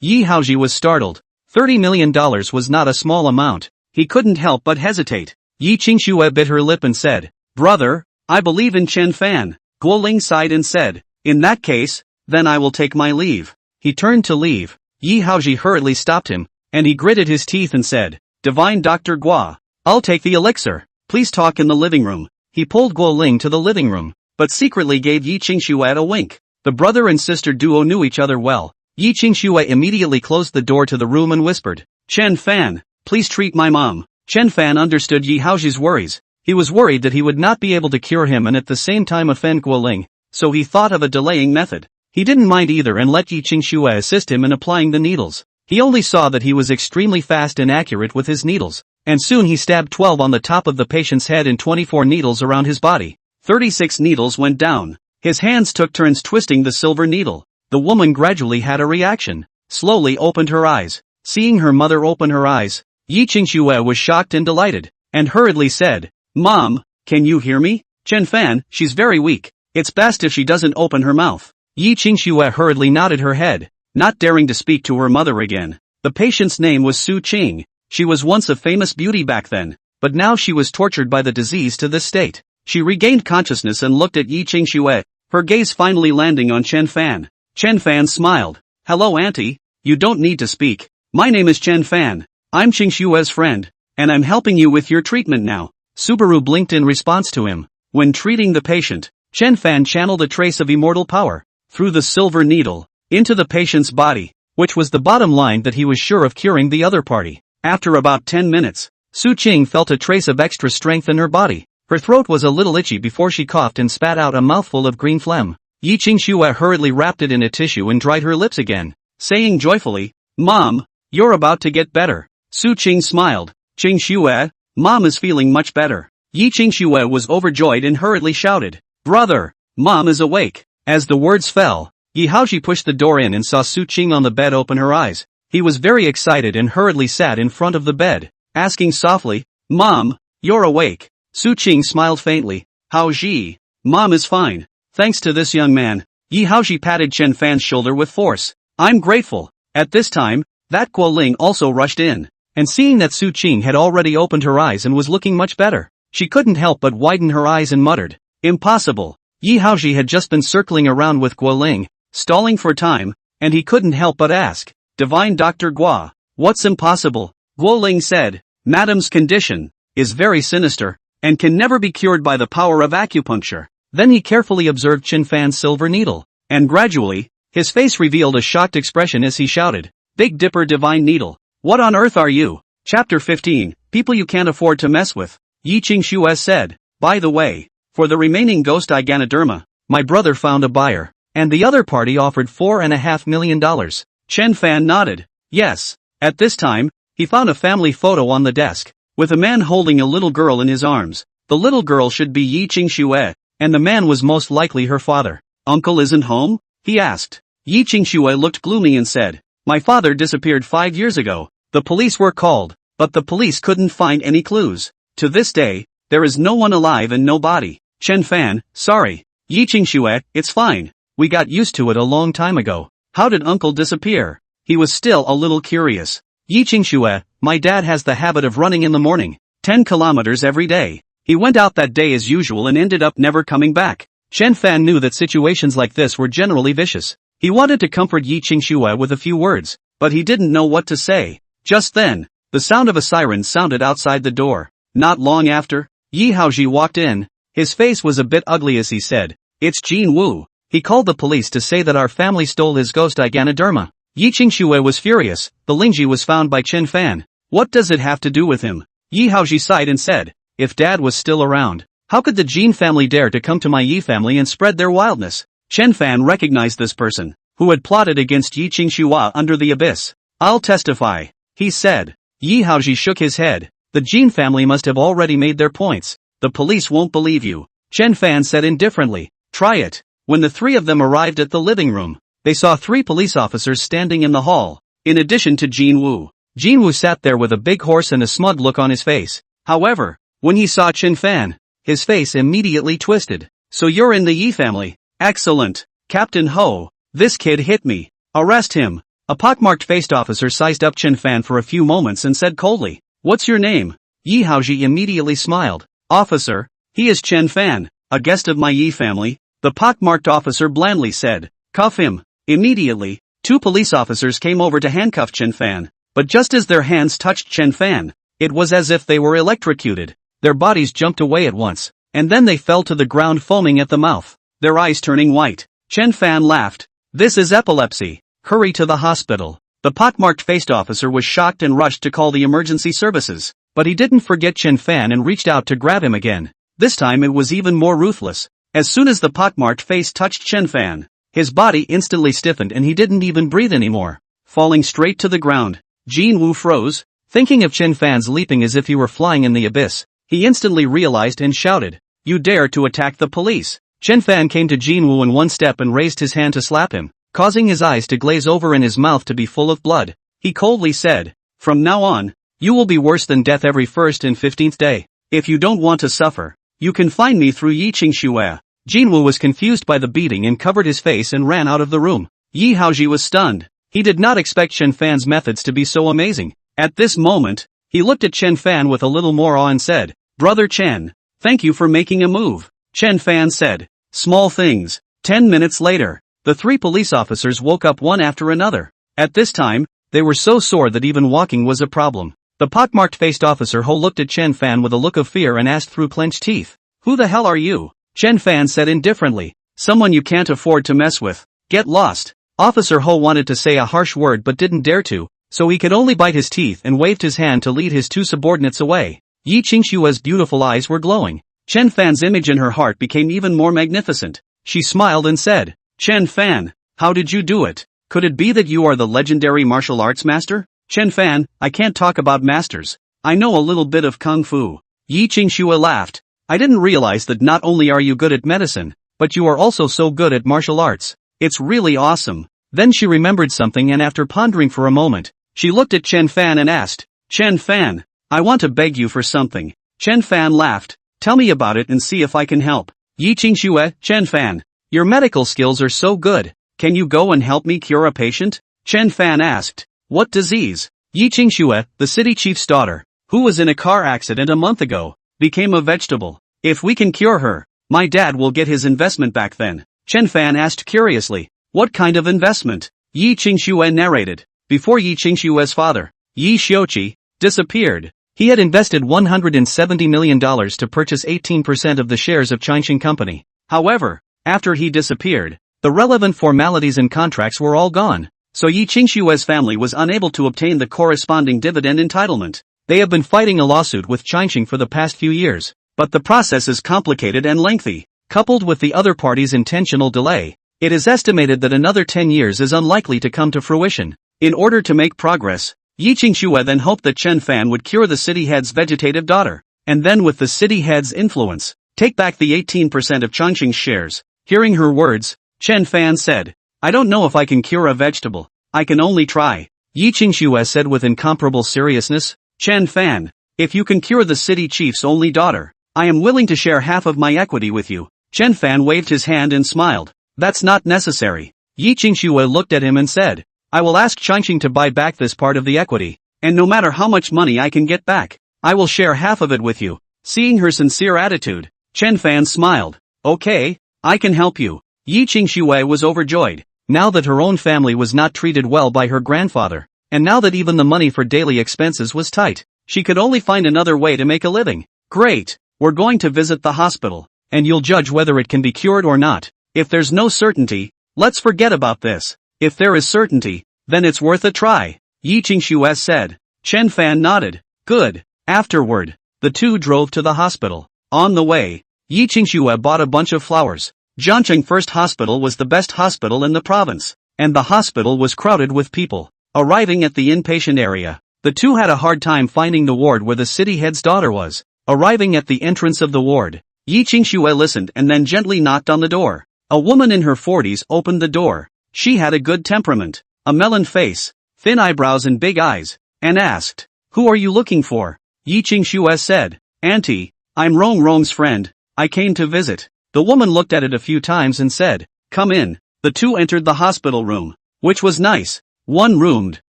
Yi Haoji was startled. $30 million was not a small amount. He couldn't help but hesitate. Yi Qingxue bit her lip and said, Brother, I believe in Chen Fan. Guo Ling sighed and said, in that case, then I will take my leave. He turned to leave. Yi Haoji hurriedly stopped him, and he gritted his teeth and said, Divine Dr. Guo, I'll take the elixir. Please talk in the living room. He pulled Guo Ling to the living room, but secretly gave Yi Qingxue a wink. The brother and sister duo knew each other well. Yi Qingxue immediately closed the door to the room and whispered, Chen Fan, please treat my mom. Chen Fan understood Yi Haoji's worries. He was worried that he would not be able to cure him and at the same time offend Guo Ling, so he thought of a delaying method. He didn't mind either and let Yi Qingxue assist him in applying the needles. He only saw that he was extremely fast and accurate with his needles, and soon he stabbed 12 on the top of the patient's head and 24 needles around his body. 36 needles went down. His hands took turns twisting the silver needle. The woman gradually had a reaction, slowly opened her eyes. Seeing her mother open her eyes, Yi Qingxue was shocked and delighted, and hurriedly said, Mom, can you hear me? Chen Fan, she's very weak. It's best if she doesn't open her mouth. Yi Qingxue hurriedly nodded her head, not daring to speak to her mother again. The patient's name was Su Qing. She was once a famous beauty back then, but now she was tortured by the disease to this state. She regained consciousness and looked at Yi Qingxue, her gaze finally landing on Chen Fan. Chen Fan smiled. Hello auntie, you don't need to speak. My name is Chen Fan. I'm Qingxue's friend, and I'm helping you with your treatment now. Subaru blinked in response to him. When treating the patient, Chen Fan channeled a trace of immortal power through the silver needle into the patient's body, which was the bottom line that he was sure of curing the other party. After about 10 minutes, Su Qing felt a trace of extra strength in her body. Her throat was a little itchy before she coughed and spat out a mouthful of green phlegm. Yi Qingxue hurriedly wrapped it in a tissue and dried her lips again, saying joyfully, Mom, you're about to get better. Su Qing smiled. Qingxue, Mom is feeling much better. Yi Qingxue was overjoyed and hurriedly shouted, Brother, Mom is awake. As the words fell, Yi Haoji pushed the door in and saw Su Qing on the bed open her eyes. He was very excited and hurriedly sat in front of the bed, asking softly, Mom, you're awake. Su Qing smiled faintly. Haoji, Mom is fine. Thanks to this young man. Yi Haoji patted Chen Fan's shoulder with force. I'm grateful. At this time, that Guo Ling also rushed in, and seeing that Su Qing had already opened her eyes and was looking much better, she couldn't help but widen her eyes and muttered, Impossible. Yi Haoji had just been circling around with Guo Ling, stalling for time, and he couldn't help but ask, Divine Dr. Guo, what's impossible? Guo Ling said, Madam's condition is very sinister, and can never be cured by the power of acupuncture. Then he carefully observed Chen Fan's silver needle, and gradually, his face revealed a shocked expression as he shouted, Big Dipper Divine Needle, what on earth are you? Chapter 15, People You Can't Afford to Mess With. Yi Qingxue said, By the way, for the remaining ghost Iganoderma, my brother found a buyer, and the other party offered $4.5 million. Chen Fan nodded. Yes. At this time, he found a family photo on the desk, with a man holding a little girl in his arms. The little girl should be Yi Qingxue, and the man was most likely her father. Uncle isn't home? He asked. Yi Qingxue looked gloomy and said, My father disappeared 5 years ago. The police were called, but the police couldn't find any clues. To this day, there is no one alive and no body. Chen Fan, sorry. Yi Qingxue, it's fine. We got used to it a long time ago. How did uncle disappear? He was still a little curious. Yi Qingxue, my dad has the habit of running in the morning, 10 kilometers every day. He went out that day as usual and ended up never coming back. Chen Fan knew that situations like this were generally vicious. He wanted to comfort Yi Qingxue with a few words, but he didn't know what to say. Just then, the sound of a siren sounded outside the door. Not long after, Yi Haoji walked in. His face was a bit ugly as he said, It's Jin Wu. He called the police to say that our family stole his ghost Iganoderma. Yi Qingxue was furious. The lingzhi was found by Chen Fan. What does it have to do with him? Yi Haoji sighed and said, If dad was still around, how could the Jin family dare to come to my Yi family and spread their wildness? Chen Fan recognized this person, who had plotted against Yi Qingxua under the abyss. I'll testify, he said. Yi Haoji shook his head. The Jin family must have already made their points. The police won't believe you. Chen Fan said indifferently. Try it. When the three of them arrived at the living room, they saw 3 police officers standing in the hall. In addition to Jin Wu. Jin Wu sat there with a big horse and a smug look on his face. However, when he saw Chen Fan, his face immediately twisted. So you're in the Yi family. Excellent. Captain Ho, this kid hit me. Arrest him. A pockmarked-faced officer sized up Chen Fan for a few moments and said coldly, What's your name? Yi Haoji immediately smiled. Officer, he is Chen Fan, a guest of my Yi family, the pockmarked officer blandly said. Cuff him. Immediately, 2 police officers came over to handcuff Chen Fan, but just as their hands touched Chen Fan, it was as if they were electrocuted. Their bodies jumped away at once, and then they fell to the ground foaming at the mouth, their eyes turning white. Chen Fan laughed. This is epilepsy. Hurry to the hospital. The pockmarked-faced officer was shocked and rushed to call the emergency services, but he didn't forget Chen Fan and reached out to grab him again. This time it was even more ruthless. As soon as the pockmarked face touched Chen Fan, his body instantly stiffened and he didn't even breathe anymore, falling straight to the ground. Jin Wu froze, thinking of Chen Fan's leaping as if he were flying in the abyss. He instantly realized and shouted, You dare to attack the police! Chen Fan came to Jin Wu in one step and raised his hand to slap him, causing his eyes to glaze over and his mouth to be full of blood. He coldly said, From now on, you will be worse than death every 1st and 15th day. If you don't want to suffer, you can find me through Yi Qingxua. Jin Wu was confused by the beating and covered his face and ran out of the room. Yi Haoji was stunned. He did not expect Chen Fan's methods to be so amazing. At this moment, he looked at Chen Fan with a little more awe and said, Brother Chen, thank you for making a move. Chen Fan said, Small things. 10 minutes later, the 3 police officers woke up one after another. At this time, they were so sore that even walking was a problem. The pockmarked-faced officer Ho looked at Chen Fan with a look of fear and asked through clenched teeth, Who the hell are you? Chen Fan said indifferently, Someone you can't afford to mess with. Get lost. Officer Ho wanted to say a harsh word but didn't dare to, so he could only bite his teeth and waved his hand to lead his 2 subordinates away. Yi Qingxua's beautiful eyes were glowing. Chen Fan's image in her heart became even more magnificent. She smiled and said, Chen Fan, how did you do it? Could it be that you are the legendary martial arts master? Chen Fan, I can't talk about masters. I know a little bit of kung fu. Yi Qingxua laughed. I didn't realize that not only are you good at medicine, but you are also so good at martial arts. It's really awesome. Then she remembered something and after pondering for a moment, she looked at Chen Fan and asked, Chen Fan, I want to beg you for something. Chen Fan laughed. Tell me about it and see if I can help. Yi Qingxua, Chen Fan, your medical skills are so good. Can you go and help me cure a patient? Chen Fan asked. What disease? Yi Qingxua, the city chief's daughter, who was in a car accident a month ago, became a vegetable. If we can cure her, my dad will get his investment back then. Chen Fan asked curiously. What kind of investment? Yi Qingxua narrated. Before Yi Qingxua's father, Yi Xiuqi, disappeared, he had invested $170 million to purchase 18% of the shares of Changqing Company. However, after he disappeared, the relevant formalities and contracts were all gone, so Yi Qingxua's family was unable to obtain the corresponding dividend entitlement. They have been fighting a lawsuit with Changqing for the past few years, but the process is complicated and lengthy. Coupled with the other party's intentional delay, it is estimated that another 10 years is unlikely to come to fruition. In order to make progress, Yi Qingxua then hoped that Chen Fan would cure the city head's vegetative daughter, and then with the city head's influence, take back the 18% of Changqing's shares. Hearing her words, Chen Fan said, I don't know if I can cure a vegetable. I can only try. Yi Qingxua said with incomparable seriousness, Chen Fan, if you can cure the city chief's only daughter, I am willing to share half of my equity with you. Chen Fan waved his hand and smiled. That's not necessary. Yi Qingxua looked at him and said, I will ask Changqing to buy back this part of the equity, and no matter how much money I can get back, I will share half of it with you. Seeing her sincere attitude, Chen Fan smiled. Okay, I can help you. Yi Qingxua was overjoyed, now that her own family was not treated well by her grandfather, and now that even the money for daily expenses was tight, she could only find another way to make a living. Great, we're going to visit the hospital, and you'll judge whether it can be cured or not. If there's no certainty, let's forget about this. If there is certainty, then it's worth a try, Yi Qingxua said. Chen Fan nodded. Good. Afterward, the two drove to the hospital. On the way, Yi Qingxua bought a bunch of flowers, Jiancheng First Hospital was the best hospital in the province, and the hospital was crowded with people. Arriving at the inpatient area, the two had a hard time finding the ward where the city head's daughter was. Arriving at the entrance of the ward, Yi Qingxue listened and then gently knocked on the door. A woman in her 40s opened the door. She had a good temperament, a melon face, thin eyebrows and big eyes, and asked, "Who are you looking for?" Yi Qingxue said, "Auntie, I'm Rong Rong's friend, I came to visit." The woman looked at it a few times and said, "Come in." The two entered the hospital room, which was nice, one-roomed,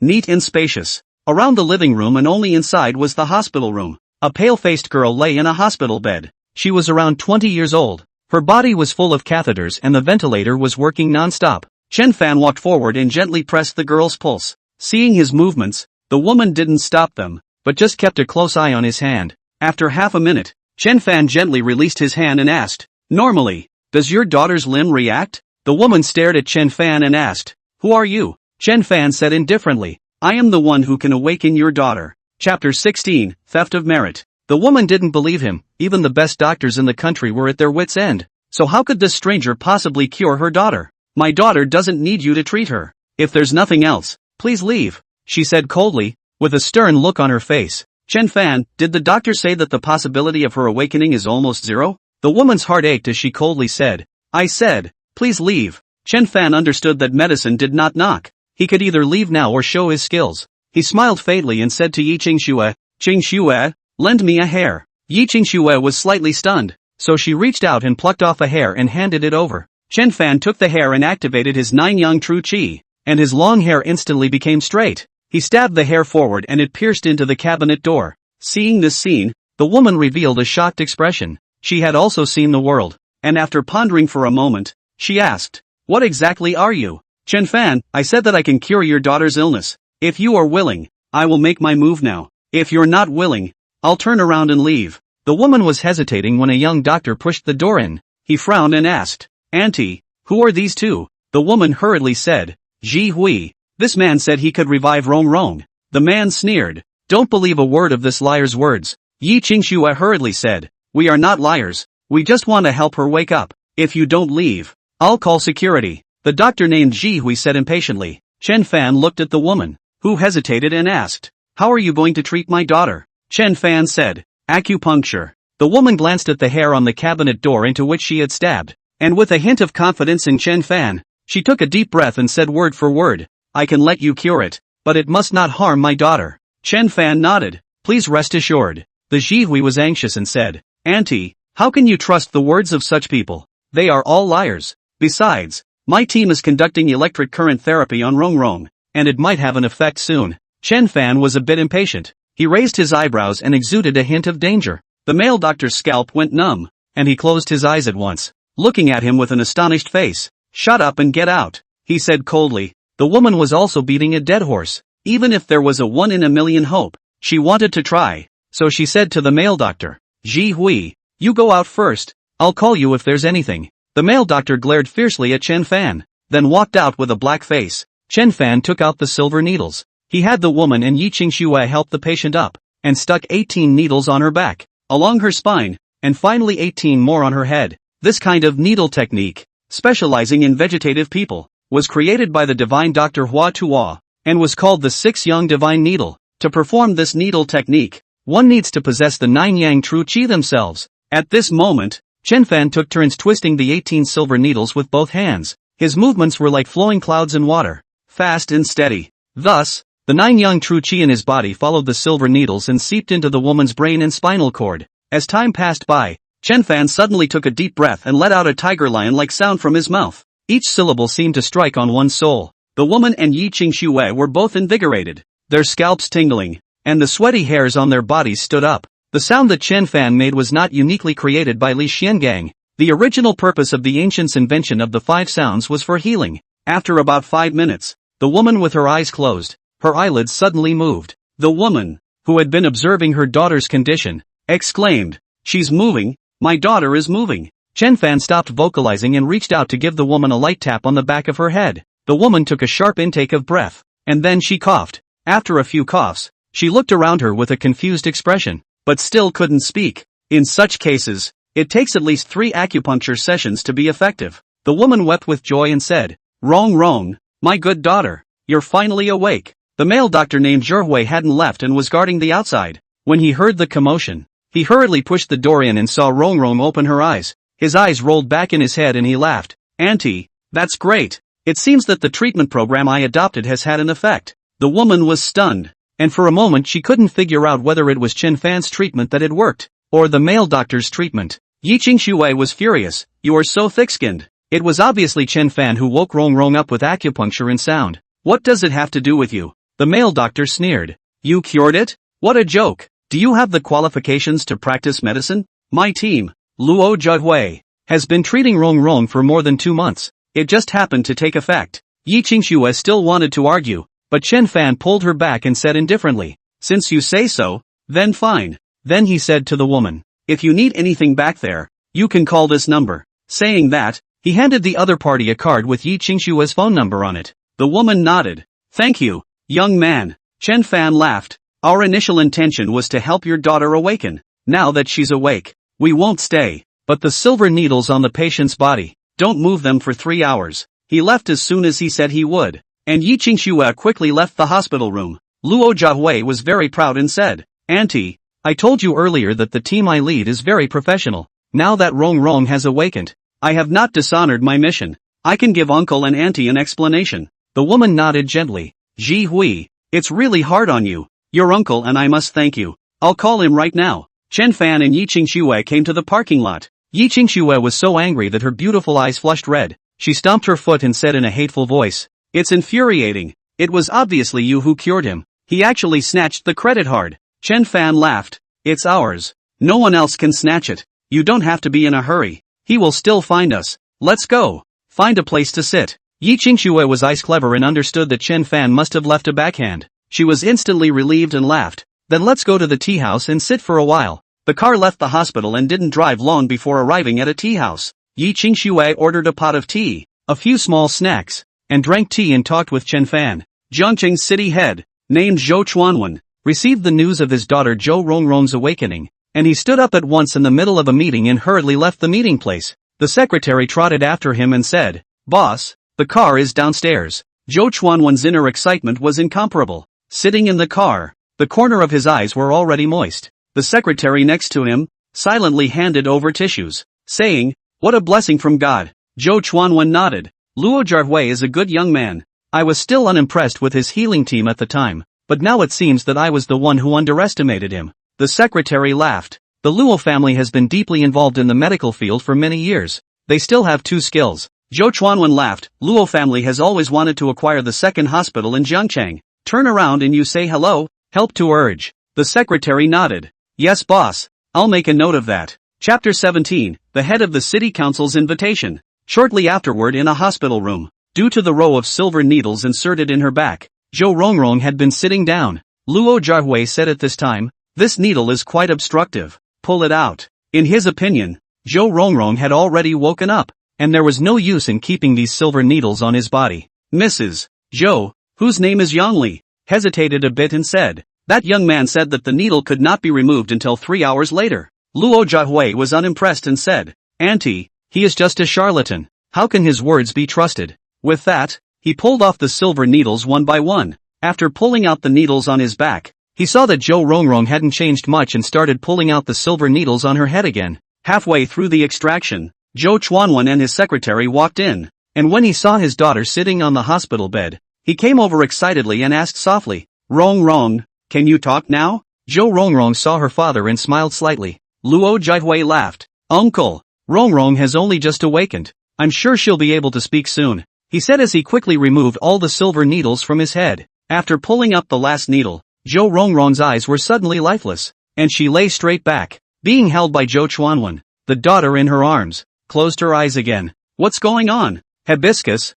neat and spacious. Around the living room and only inside was the hospital room. A pale-faced girl lay in a hospital bed. She was around 20 years old. Her body was full of catheters and the ventilator was working non-stop. Chen Fan walked forward and gently pressed the girl's pulse. Seeing his movements, the woman didn't stop them, but just kept a close eye on his hand. After half a minute, Chen Fan gently released his hand and asked, "Normally, does your daughter's limb react?" The woman stared at Chen Fan and asked, "Who are you?" Chen Fan said indifferently, "I am the one who can awaken your daughter." Chapter 16, Theft of Merit. The woman didn't believe him. Even the best doctors in the country were at their wits' end. So how could this stranger possibly cure her daughter? "My daughter doesn't need you to treat her. If there's nothing else, please leave," she said coldly, with a stern look on her face. "Chen Fan, did the doctor say that the possibility of her awakening is almost zero?" The woman's heart ached as she coldly said, "I said, please leave." Chen Fan understood that medicine did not knock. He could either leave now or show his skills. He smiled faintly and said to Yi Qingxue, "Qingxue, lend me a hair." Yi Qingxue was slightly stunned, so she reached out and plucked off a hair and handed it over. Chen Fan took the hair and activated his 9 true qi, and his long hair instantly became straight. He stabbed the hair forward and it pierced into the cabinet door. Seeing this scene, the woman revealed a shocked expression. She had also seen the world, and after pondering for a moment, she asked, "What exactly are you?" "Chen Fan, I said that I can cure your daughter's illness. If you are willing, I will make my move now. If you're not willing, I'll turn around and leave." The woman was hesitating when a young doctor pushed the door in. He frowned and asked, "Auntie, who are these two?" The woman hurriedly said, "Ji Hui. This man said he could revive Rong Rong." The man sneered, "Don't believe a word of this liar's words." Yi Qingxue hurriedly said, "We are not liars. We just want to help her wake up. If you don't leave, I'll call security." The doctor named Ji Hui said impatiently. Chen Fan looked at the woman, who hesitated and asked, "How are you going to treat my daughter?" Chen Fan said, "Acupuncture." The woman glanced at the hair on the cabinet door into which she had stabbed, and with a hint of confidence in Chen Fan, she took a deep breath and said word for word, "I can let you cure it, but it must not harm my daughter." Chen Fan nodded. "Please rest assured." The Ji Hui was anxious and said, "Auntie, how can you trust the words of such people? They are all liars. Besides, my team is conducting electric current therapy on Rong Rong, and it might have an effect soon." Chen Fan was a bit impatient. He raised his eyebrows and exuded a hint of danger. The male doctor's scalp went numb, and he closed his eyes at once, looking at him with an astonished face. "Shut up and get out," he said coldly. The woman was also beating a dead horse. Even if there was a 1 in a million hope, she wanted to try, so she said to the male doctor, "Ji Hui, you go out first, I'll call you if there's anything." The male doctor glared fiercely at Chen Fan, then walked out with a black face. Chen Fan took out the silver needles. He had the woman and Yi Qingxue help the patient up, and stuck 18 needles on her back, along her spine, and finally 18 more on her head. This kind of needle technique, specializing in vegetative people, was created by the divine Dr. Hua Tuo, and was called the 6 Yang Divine Needle. To perform this needle technique, one needs to possess the 9 Yang True Qi themselves. At this moment, Chen Fan took turns twisting the 18 silver needles with both hands. His movements were like flowing clouds in water, fast and steady. Thus, the 9 Yang True Qi in his body followed the silver needles and seeped into the woman's brain and spinal cord. As time passed by, Chen Fan suddenly took a deep breath and let out a tiger lion-like sound from his mouth. Each syllable seemed to strike on one's soul. The woman and Yi Qingxue were both invigorated, their scalps tingling, and the sweaty hairs on their bodies stood up. The sound that Chen Fan made was not uniquely created by Li Xiangang. The original purpose of the ancients' invention of the 5 sounds was for healing. After about 5 minutes, the woman with her eyes closed, her eyelids suddenly moved. The woman, who had been observing her daughter's condition, exclaimed, "She's moving, my daughter is moving." Chen Fan stopped vocalizing and reached out to give the woman a light tap on the back of her head. The woman took a sharp intake of breath, and then she coughed. After a few coughs, she looked around her with a confused expression, but still couldn't speak. In such cases, It takes at least 3 acupuncture sessions to be effective. The woman wept with joy and said, Rong, my good daughter, you're finally awake. The male doctor named Zhuhui hadn't left and was guarding the outside. When he heard the commotion, he hurriedly pushed the door in and saw Rong open her eyes. His eyes rolled back in his head and he laughed. Auntie, that's great. It seems that the treatment program I adopted has had an effect. The woman was stunned, and for a moment she couldn't figure out whether it was Chen Fan's treatment that had worked, or the male doctor's treatment. Yi Qingxue was furious. You are so thick-skinned. It was obviously Chen Fan who woke Rong up with acupuncture and sound. What does it have to do with you? The male doctor sneered. You cured it? What a joke. Do you have the qualifications to practice medicine? My team, Luo Zhuhui, has been treating Rong for more than 2 months. It just happened to take effect. Yi Qingxue still wanted to argue, but Chen Fan pulled her back and said indifferently, Since you say so, then fine. Then he said to the woman, If you need anything back there, you can call this number. Saying that, he handed the other party a card with Yi Qingxue's phone number on it. The woman nodded. Thank you, young man. Chen Fan laughed. Our initial intention was to help your daughter awaken. Now that she's awake, we won't stay. But the silver needles on the patient's body, don't move them for 3 hours. He left as soon as he said he would. And Yi Qingxue quickly left the hospital room. Luo Zhuhui was very proud and said, Auntie, I told you earlier that the team I lead is very professional. Now that Rong has awakened, I have not dishonored my mission. I can give uncle and auntie an explanation. The woman nodded gently. Ji Hui, it's really hard on you. Your uncle and I must thank you. I'll call him right now. Chen Fan and Yi Qingxue came to the parking lot. Yi Qingxue was so angry that her beautiful eyes flushed red. She stomped her foot and said in a hateful voice, It's infuriating. It was obviously you who cured him. He actually snatched the credit card. Chen Fan laughed. It's ours. No one else can snatch it. You don't have to be in a hurry. He will still find us. Let's go. Find a place to sit. Yi Qingxue was ice clever and understood that Chen Fan must have left a backhand. She was instantly relieved and laughed. Then let's go to the tea house and sit for a while. The car left the hospital and didn't drive long before arriving at a tea house. Yi Qingxue ordered a pot of tea, a few small snacks, and drank tea and talked with Chen Fan. Jiangqing's city head, named Zhou Chuanwen, received the news of his daughter Zhou Rong's awakening, and he stood up at once in the middle of a meeting and hurriedly left the meeting place. The secretary trotted after him and said, Boss, the car is downstairs. Zhou Chuanwen's inner excitement was incomparable. Sitting in the car, the corner of his eyes were already moist. The secretary next to him silently handed over tissues, saying, What a blessing from God. Zhou Chuanwen nodded. Luo Zhuhui is a good young man. I was still unimpressed with his healing team at the time, but now it seems that I was the one who underestimated him. The secretary laughed. The Luo family has been deeply involved in the medical field for many years. They still have 2 skills. Zhou Chuanwen laughed. Luo family has always wanted to acquire the second hospital in Jiangchang. Turn around and you say hello, help to urge. The secretary nodded. Yes boss, I'll make a note of that. Chapter 17, the head of the city council's invitation. Shortly afterward in a hospital room, due to the row of silver needles inserted in her back, Zhou Rong had been sitting down. Luo Zhuhui said at this time, This needle is quite obstructive. Pull it out. In his opinion, Zhou Rong had already woken up, and there was no use in keeping these silver needles on his body. Mrs. Zhou, whose name is Yangli, hesitated a bit and said, That young man said that the needle could not be removed until 3 hours later. Luo Zhuhui was unimpressed and said, Auntie, he is just a charlatan. How can his words be trusted? With that, he pulled off the silver needles one by one. After pulling out the needles on his back, he saw that Zhou Rong hadn't changed much and started pulling out the silver needles on her head again. Halfway through the extraction, Zhou Chuanwen and his secretary walked in, and when he saw his daughter sitting on the hospital bed, he came over excitedly and asked softly, Rong, can you talk now? Zhou Rong saw her father and smiled slightly. Luo Zhuhui laughed. Uncle, Rong has only just awakened. I'm sure she'll be able to speak soon, he said as he quickly removed all the silver needles from his head. After pulling up the last needle, Zhou Rong's eyes were suddenly lifeless, and she lay straight back, being held by Zhou Chuanwen. The daughter in her arms closed her eyes again. What's going on? Hibiscus,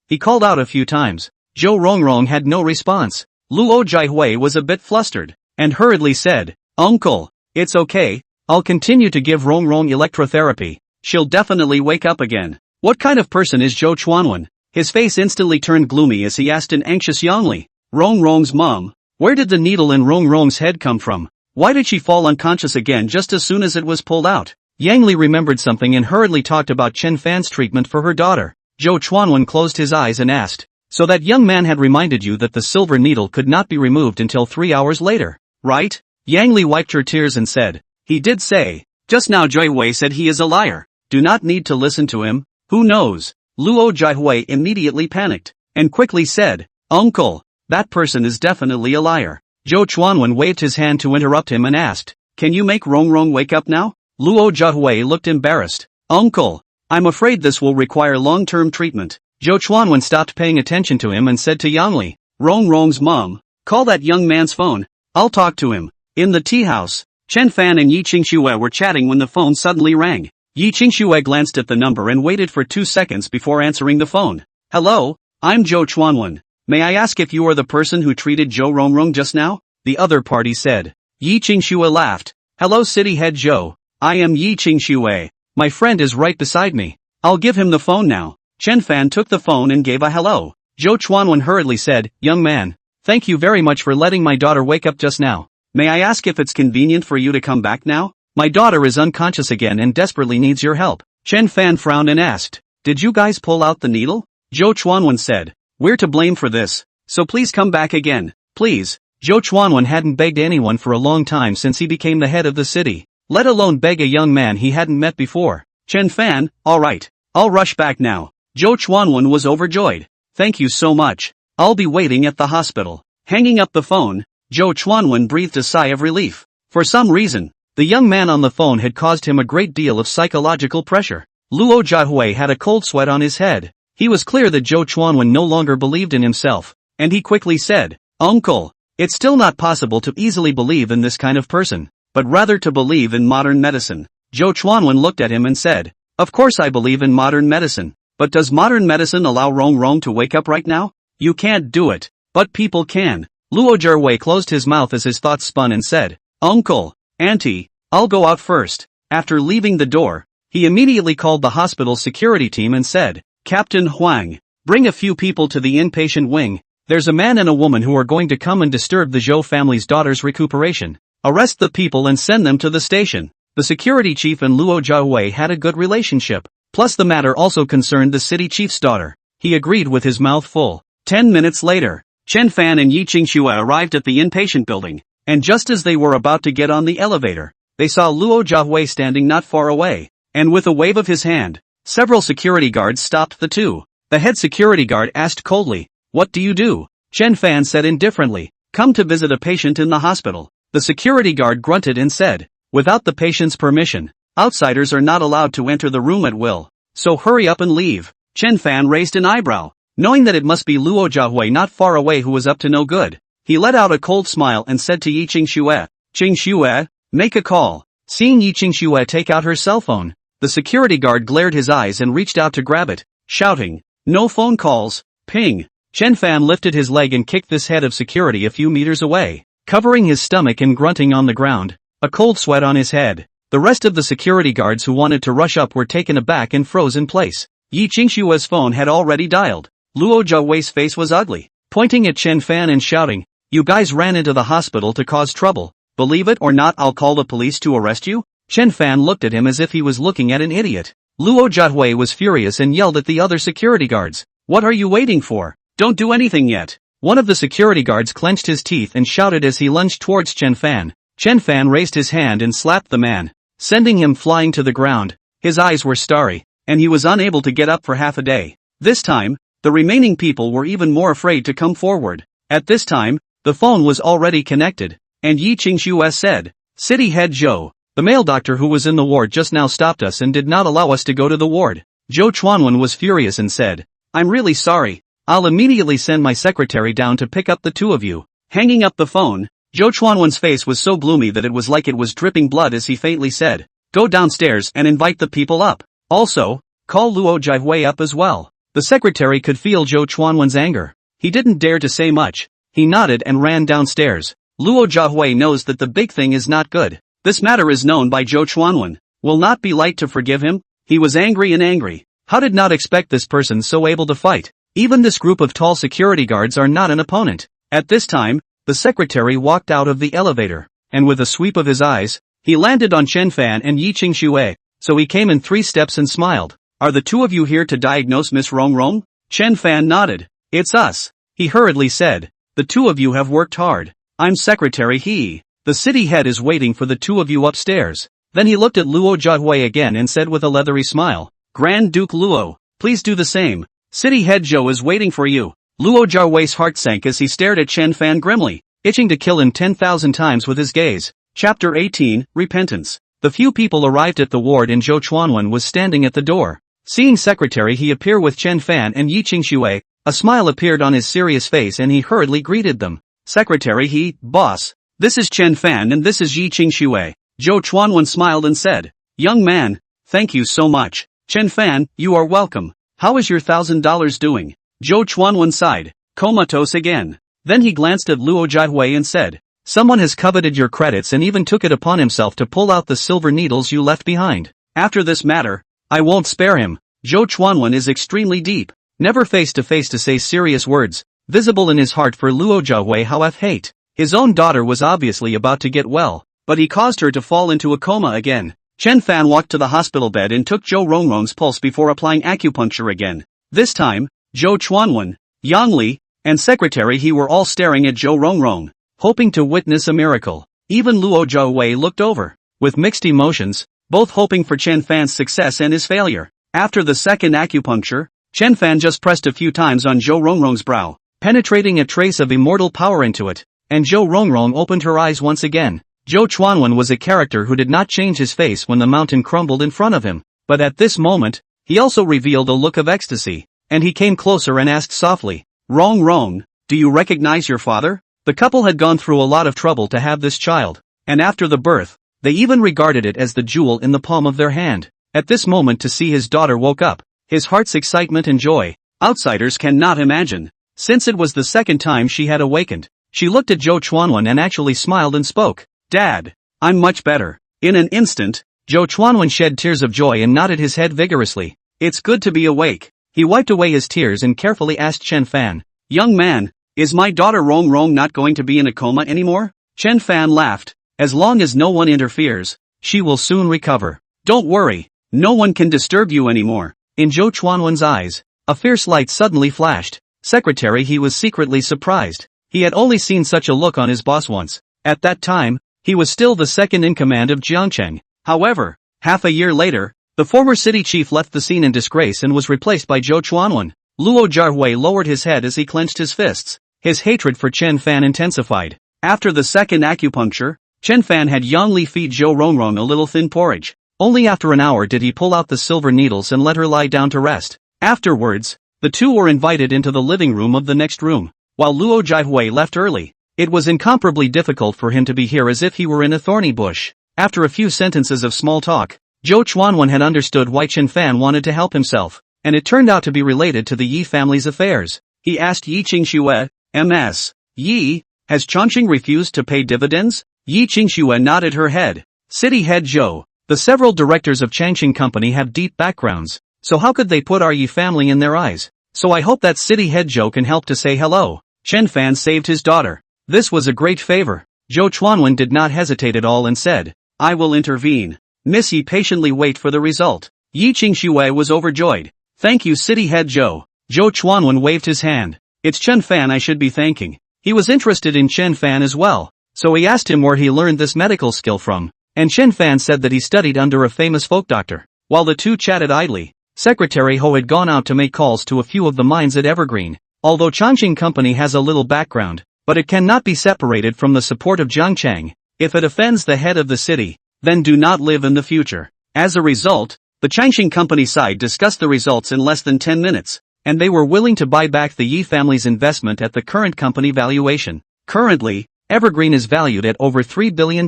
he called out a few times. Zhou Rong had no response. Luo Zhuhui was a bit flustered, and hurriedly said, Uncle, it's okay, I'll continue to give Rong electrotherapy. She'll definitely wake up again. What kind of person is Zhou Chuanwen? His face instantly turned gloomy as he asked an anxious Yangli, Rong's mom, where did the needle in Rong's head come from? Why did she fall unconscious again just as soon as it was pulled out? Yang Li remembered something and hurriedly talked about Chen Fan's treatment for her daughter. Zhou Chuanwen closed his eyes and asked, so that young man had reminded you that the silver needle could not be removed until 3 hours later, right? Yang Li wiped her tears and said, he did say. Just now Jai Hui said he is a liar. Do not need to listen to him. Who knows? Luo Jiahui immediately panicked, and quickly said, Uncle, that person is definitely a liar. Zhou Chuanwen waved his hand to interrupt him and asked, can you make Rong Rong wake up now? Luo Jiahui looked embarrassed. Uncle, I'm afraid this will require long-term treatment. Zhou Chuanwen stopped paying attention to him and said to Yang Li, Rong Rong's mom, call that young man's phone. I'll talk to him. In the tea house, Chen Fan and Yi Qingxue were chatting when the phone suddenly rang. Yi Qingxue glanced at the number and waited for 2 seconds before answering the phone. Hello, I'm Zhou Chuanwen. May I ask if you are the person who treated Zhou Rongrong just now? The other party said. Yi Qingxue laughed. Hello City Head Zhou. I am Yi Qingxue. My friend is right beside me. I'll give him the phone now. Chen Fan took the phone and gave a hello. Zhou Chuanwen hurriedly said, young man, thank you very much for letting my daughter wake up just now. May I ask if it's convenient for you to come back now? My daughter is unconscious again and desperately needs your help. Chen Fan frowned and asked, did you guys pull out the needle? Zhou Chuanwen said, we're to blame for this, so please come back again, please. Zhou Chuanwen hadn't begged anyone for a long time since he became the head of the city, let alone beg a young man he hadn't met before. Chen Fan, alright, I'll rush back now. Zhou Chuanwen was overjoyed. Thank you so much. I'll be waiting at the hospital. Hanging up the phone, Zhou Chuanwen breathed a sigh of relief. For some reason, the young man on the phone had caused him a great deal of psychological pressure. Luo Jiahui had a cold sweat on his head. He was clear that Zhou Chuanwen no longer believed in himself, and he quickly said, Uncle, it's still not possible to easily believe in this kind of person, but rather to believe in modern medicine. Zhou Chuanwen looked at him and said, of course I believe in modern medicine, but does modern medicine allow Rong Rong to wake up right now? You can't do it, but people can. Luo Jiahui closed his mouth as his thoughts spun and said, Uncle, Auntie, I'll go out first. After leaving the door, he immediately called the hospital's security team and said, Captain Huang, bring a few people to the inpatient wing. There's a man and a woman who are going to come and disturb the Zhou family's daughter's recuperation. Arrest the people and send them to the station. The security chief and Luo Jiahui had a good relationship. Plus the matter also concerned the city chief's daughter. He agreed with his mouth full. 10 minutes later, Chen Fan and Yi Qingxue arrived at the inpatient building, and just as they were about to get on the elevator, they saw Luo Jiahui standing not far away, and with a wave of his hand, several security guards stopped the two. The head security guard asked coldly, what do you do? Chen Fan said indifferently, come to visit a patient in the hospital. The security guard grunted and said, without the patient's permission, outsiders are not allowed to enter the room at will, so hurry up and leave. Chen Fan raised an eyebrow, knowing that it must be Luo Jiahui not far away who was up to no good. He let out a cold smile and said to Yi Qingxue, Qingxue, make a call. Seeing Yi Qingxue take out her cell phone, the security guard glared his eyes and reached out to grab it, shouting, no phone calls, ping. Chen Fan lifted his leg and kicked this head of security a few meters away, covering his stomach and grunting on the ground, a cold sweat on his head. The rest of the security guards who wanted to rush up were taken aback and froze in place. Yi Qingxue's phone had already dialed. Luo Jiahui's face was ugly, pointing at Chen Fan and shouting, you guys ran into the hospital to cause trouble. Believe it or not, I'll call the police to arrest you? Chen Fan looked at him as if he was looking at an idiot. Luo Jiahui was furious and yelled at the other security guards, what are you waiting for? Don't do anything yet. One of the security guards clenched his teeth and shouted as he lunged towards Chen Fan. Chen Fan raised his hand and slapped the man, sending him flying to the ground. His eyes were starry, and he was unable to get up for half a day. This time, the remaining people were even more afraid to come forward. At this time, the phone was already connected, and Yi Qingxue said, City Head Zhou, the male doctor who was in the ward just now stopped us and did not allow us to go to the ward. Zhou Chuanwen was furious and said, I'm really sorry. I'll immediately send my secretary down to pick up the two of you. Hanging up the phone, Zhou Chuanwen's face was so gloomy that it was like it was dripping blood as he faintly said, go downstairs and invite the people up. Also, call Luo Jiahui up as well. The secretary could feel Zhou Chuanwen's anger. He didn't dare to say much. He nodded and ran downstairs. Luo Jiahui knows that the big thing is not good. This matter is known by Zhou Chuanwen. Will not be light to forgive him. He was angry and angry. How did not expect this person so able to fight? Even this group of tall security guards are not an opponent. At this time, the secretary walked out of the elevator. and with a sweep of his eyes, he landed on Chen Fan and Yi Qingxue, so he came in 3 steps and smiled. Are the two of you here to diagnose Miss Rong Rong? Chen Fan nodded. It's us, he hurriedly said. The two of you have worked hard. I'm Secretary He. The city head is waiting for the two of you upstairs. Then he looked at Luo Jiahui again and said with a leathery smile, Grand Duke Luo, please do the same. City head Zhou is waiting for you. Luo Jiahui's heart sank as he stared at Chen Fan grimly, itching to kill him 10,000 times with his gaze. Chapter 18, Repentance. The few people arrived at the ward and Zhou Chuanwen was standing at the door. Seeing Secretary He appear with Chen Fan and Yi Qingxue, a smile appeared on his serious face and he hurriedly greeted them. Secretary He, boss. This is Chen Fan and this is Yi Qingxue. Zhou Chuanwen smiled and said, Young man, thank you so much. Chen Fan, you are welcome. How is your $1,000 doing? Zhou Chuanwen sighed, comatose again. Then he glanced at Luo Jiahui and said, Someone has coveted your credits and even took it upon himself to pull out the silver needles you left behind. After this matter, I won't spare him. Zhou Chuanwen is extremely deep, never face to say serious words, visible in his heart for Luo Jiahui however hate. His own daughter was obviously about to get well, but he caused her to fall into a coma again. Chen Fan walked to the hospital bed and took Zhou Rongrong's pulse before applying acupuncture again. This time, Zhou Chuanwen, Yang Li, and Secretary He were all staring at Zhou Rongrong, hoping to witness a miracle. Even Luo Jiahui looked over, with mixed emotions, both hoping for Chen Fan's success and his failure. After the second acupuncture, Chen Fan just pressed a few times on Zhou Rongrong's brow, penetrating a trace of immortal power into it, and Zhou Rongrong opened her eyes once again. Zhou Chuanwen was a character who did not change his face when the mountain crumbled in front of him, but at this moment, he also revealed a look of ecstasy, and he came closer and asked softly, Rong, do you recognize your father? The couple had gone through a lot of trouble to have this child, and after the birth, they even regarded it as the jewel in the palm of their hand. At this moment to see his daughter woke up, his heart's excitement and joy, outsiders cannot imagine. Since it was the second time she had awakened, she looked at Zhou Chuanwen and actually smiled and spoke, Dad, I'm much better. In an instant, Zhou Chuanwen shed tears of joy and nodded his head vigorously. It's good to be awake. He wiped away his tears and carefully asked Chen Fan, Young man, is my daughter Rong not going to be in a coma anymore? Chen Fan laughed, as long as no one interferes, she will soon recover. Don't worry, no one can disturb you anymore. In Zhou Chuanwen's eyes, a fierce light suddenly flashed. Secretary He was secretly surprised. He had only seen such a look on his boss once. At that time, he was still the second in command of Jiangcheng. However, half a year later, the former city chief left the scene in disgrace and was replaced by Zhou Chuanwen. Luo Jiahui lowered his head as he clenched his fists. His hatred for Chen Fan intensified. After the second acupuncture, Chen Fan had Yang Li feed Zhou Rongrong a little thin porridge. Only after an hour did he pull out the silver needles and let her lie down to rest. Afterwards, the two were invited into the living room of the next room. While Luo Jiahui left early, it was incomparably difficult for him to be here as if he were in a thorny bush. After a few sentences of small talk, Zhou Chuanwen had understood why Chen Fan wanted to help himself, and it turned out to be related to the Yi family's affairs. He asked Yi Qingxue, Ms. Yi, has Chongqing refused to pay dividends? Yi Qingxue nodded her head. City head Zhou, the several directors of Changqing Company have deep backgrounds, so how could they put our Yi family in their eyes? So I hope that city head Zhou can help to say hello. Chen Fan saved his daughter. This was a great favor. Zhou Chuanwen did not hesitate at all and said, I will intervene. Miss Yi patiently wait for the result. Yi Qingxue was overjoyed. Thank you city head Zhou. Zhou Chuanwen waved his hand. It's Chen Fan I should be thanking. He was interested in Chen Fan as well, so he asked him where he learned this medical skill from, and Chen Fan said that he studied under a famous folk doctor. While the two chatted idly, Secretary Ho had gone out to make calls to a few of the mines at Evergreen. Although Chongqing Company has a little background, but it cannot be separated from the support of Jiangcheng. If it offends the head of the city, then do not live in the future. As a result, the Chongqing Company side discussed the results in less than 10 minutes, and they were willing to buy back the Yi family's investment at the current company valuation. Currently, Evergreen is valued at over $3 billion,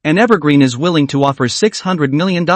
and Evergreen is willing to offer $600 million.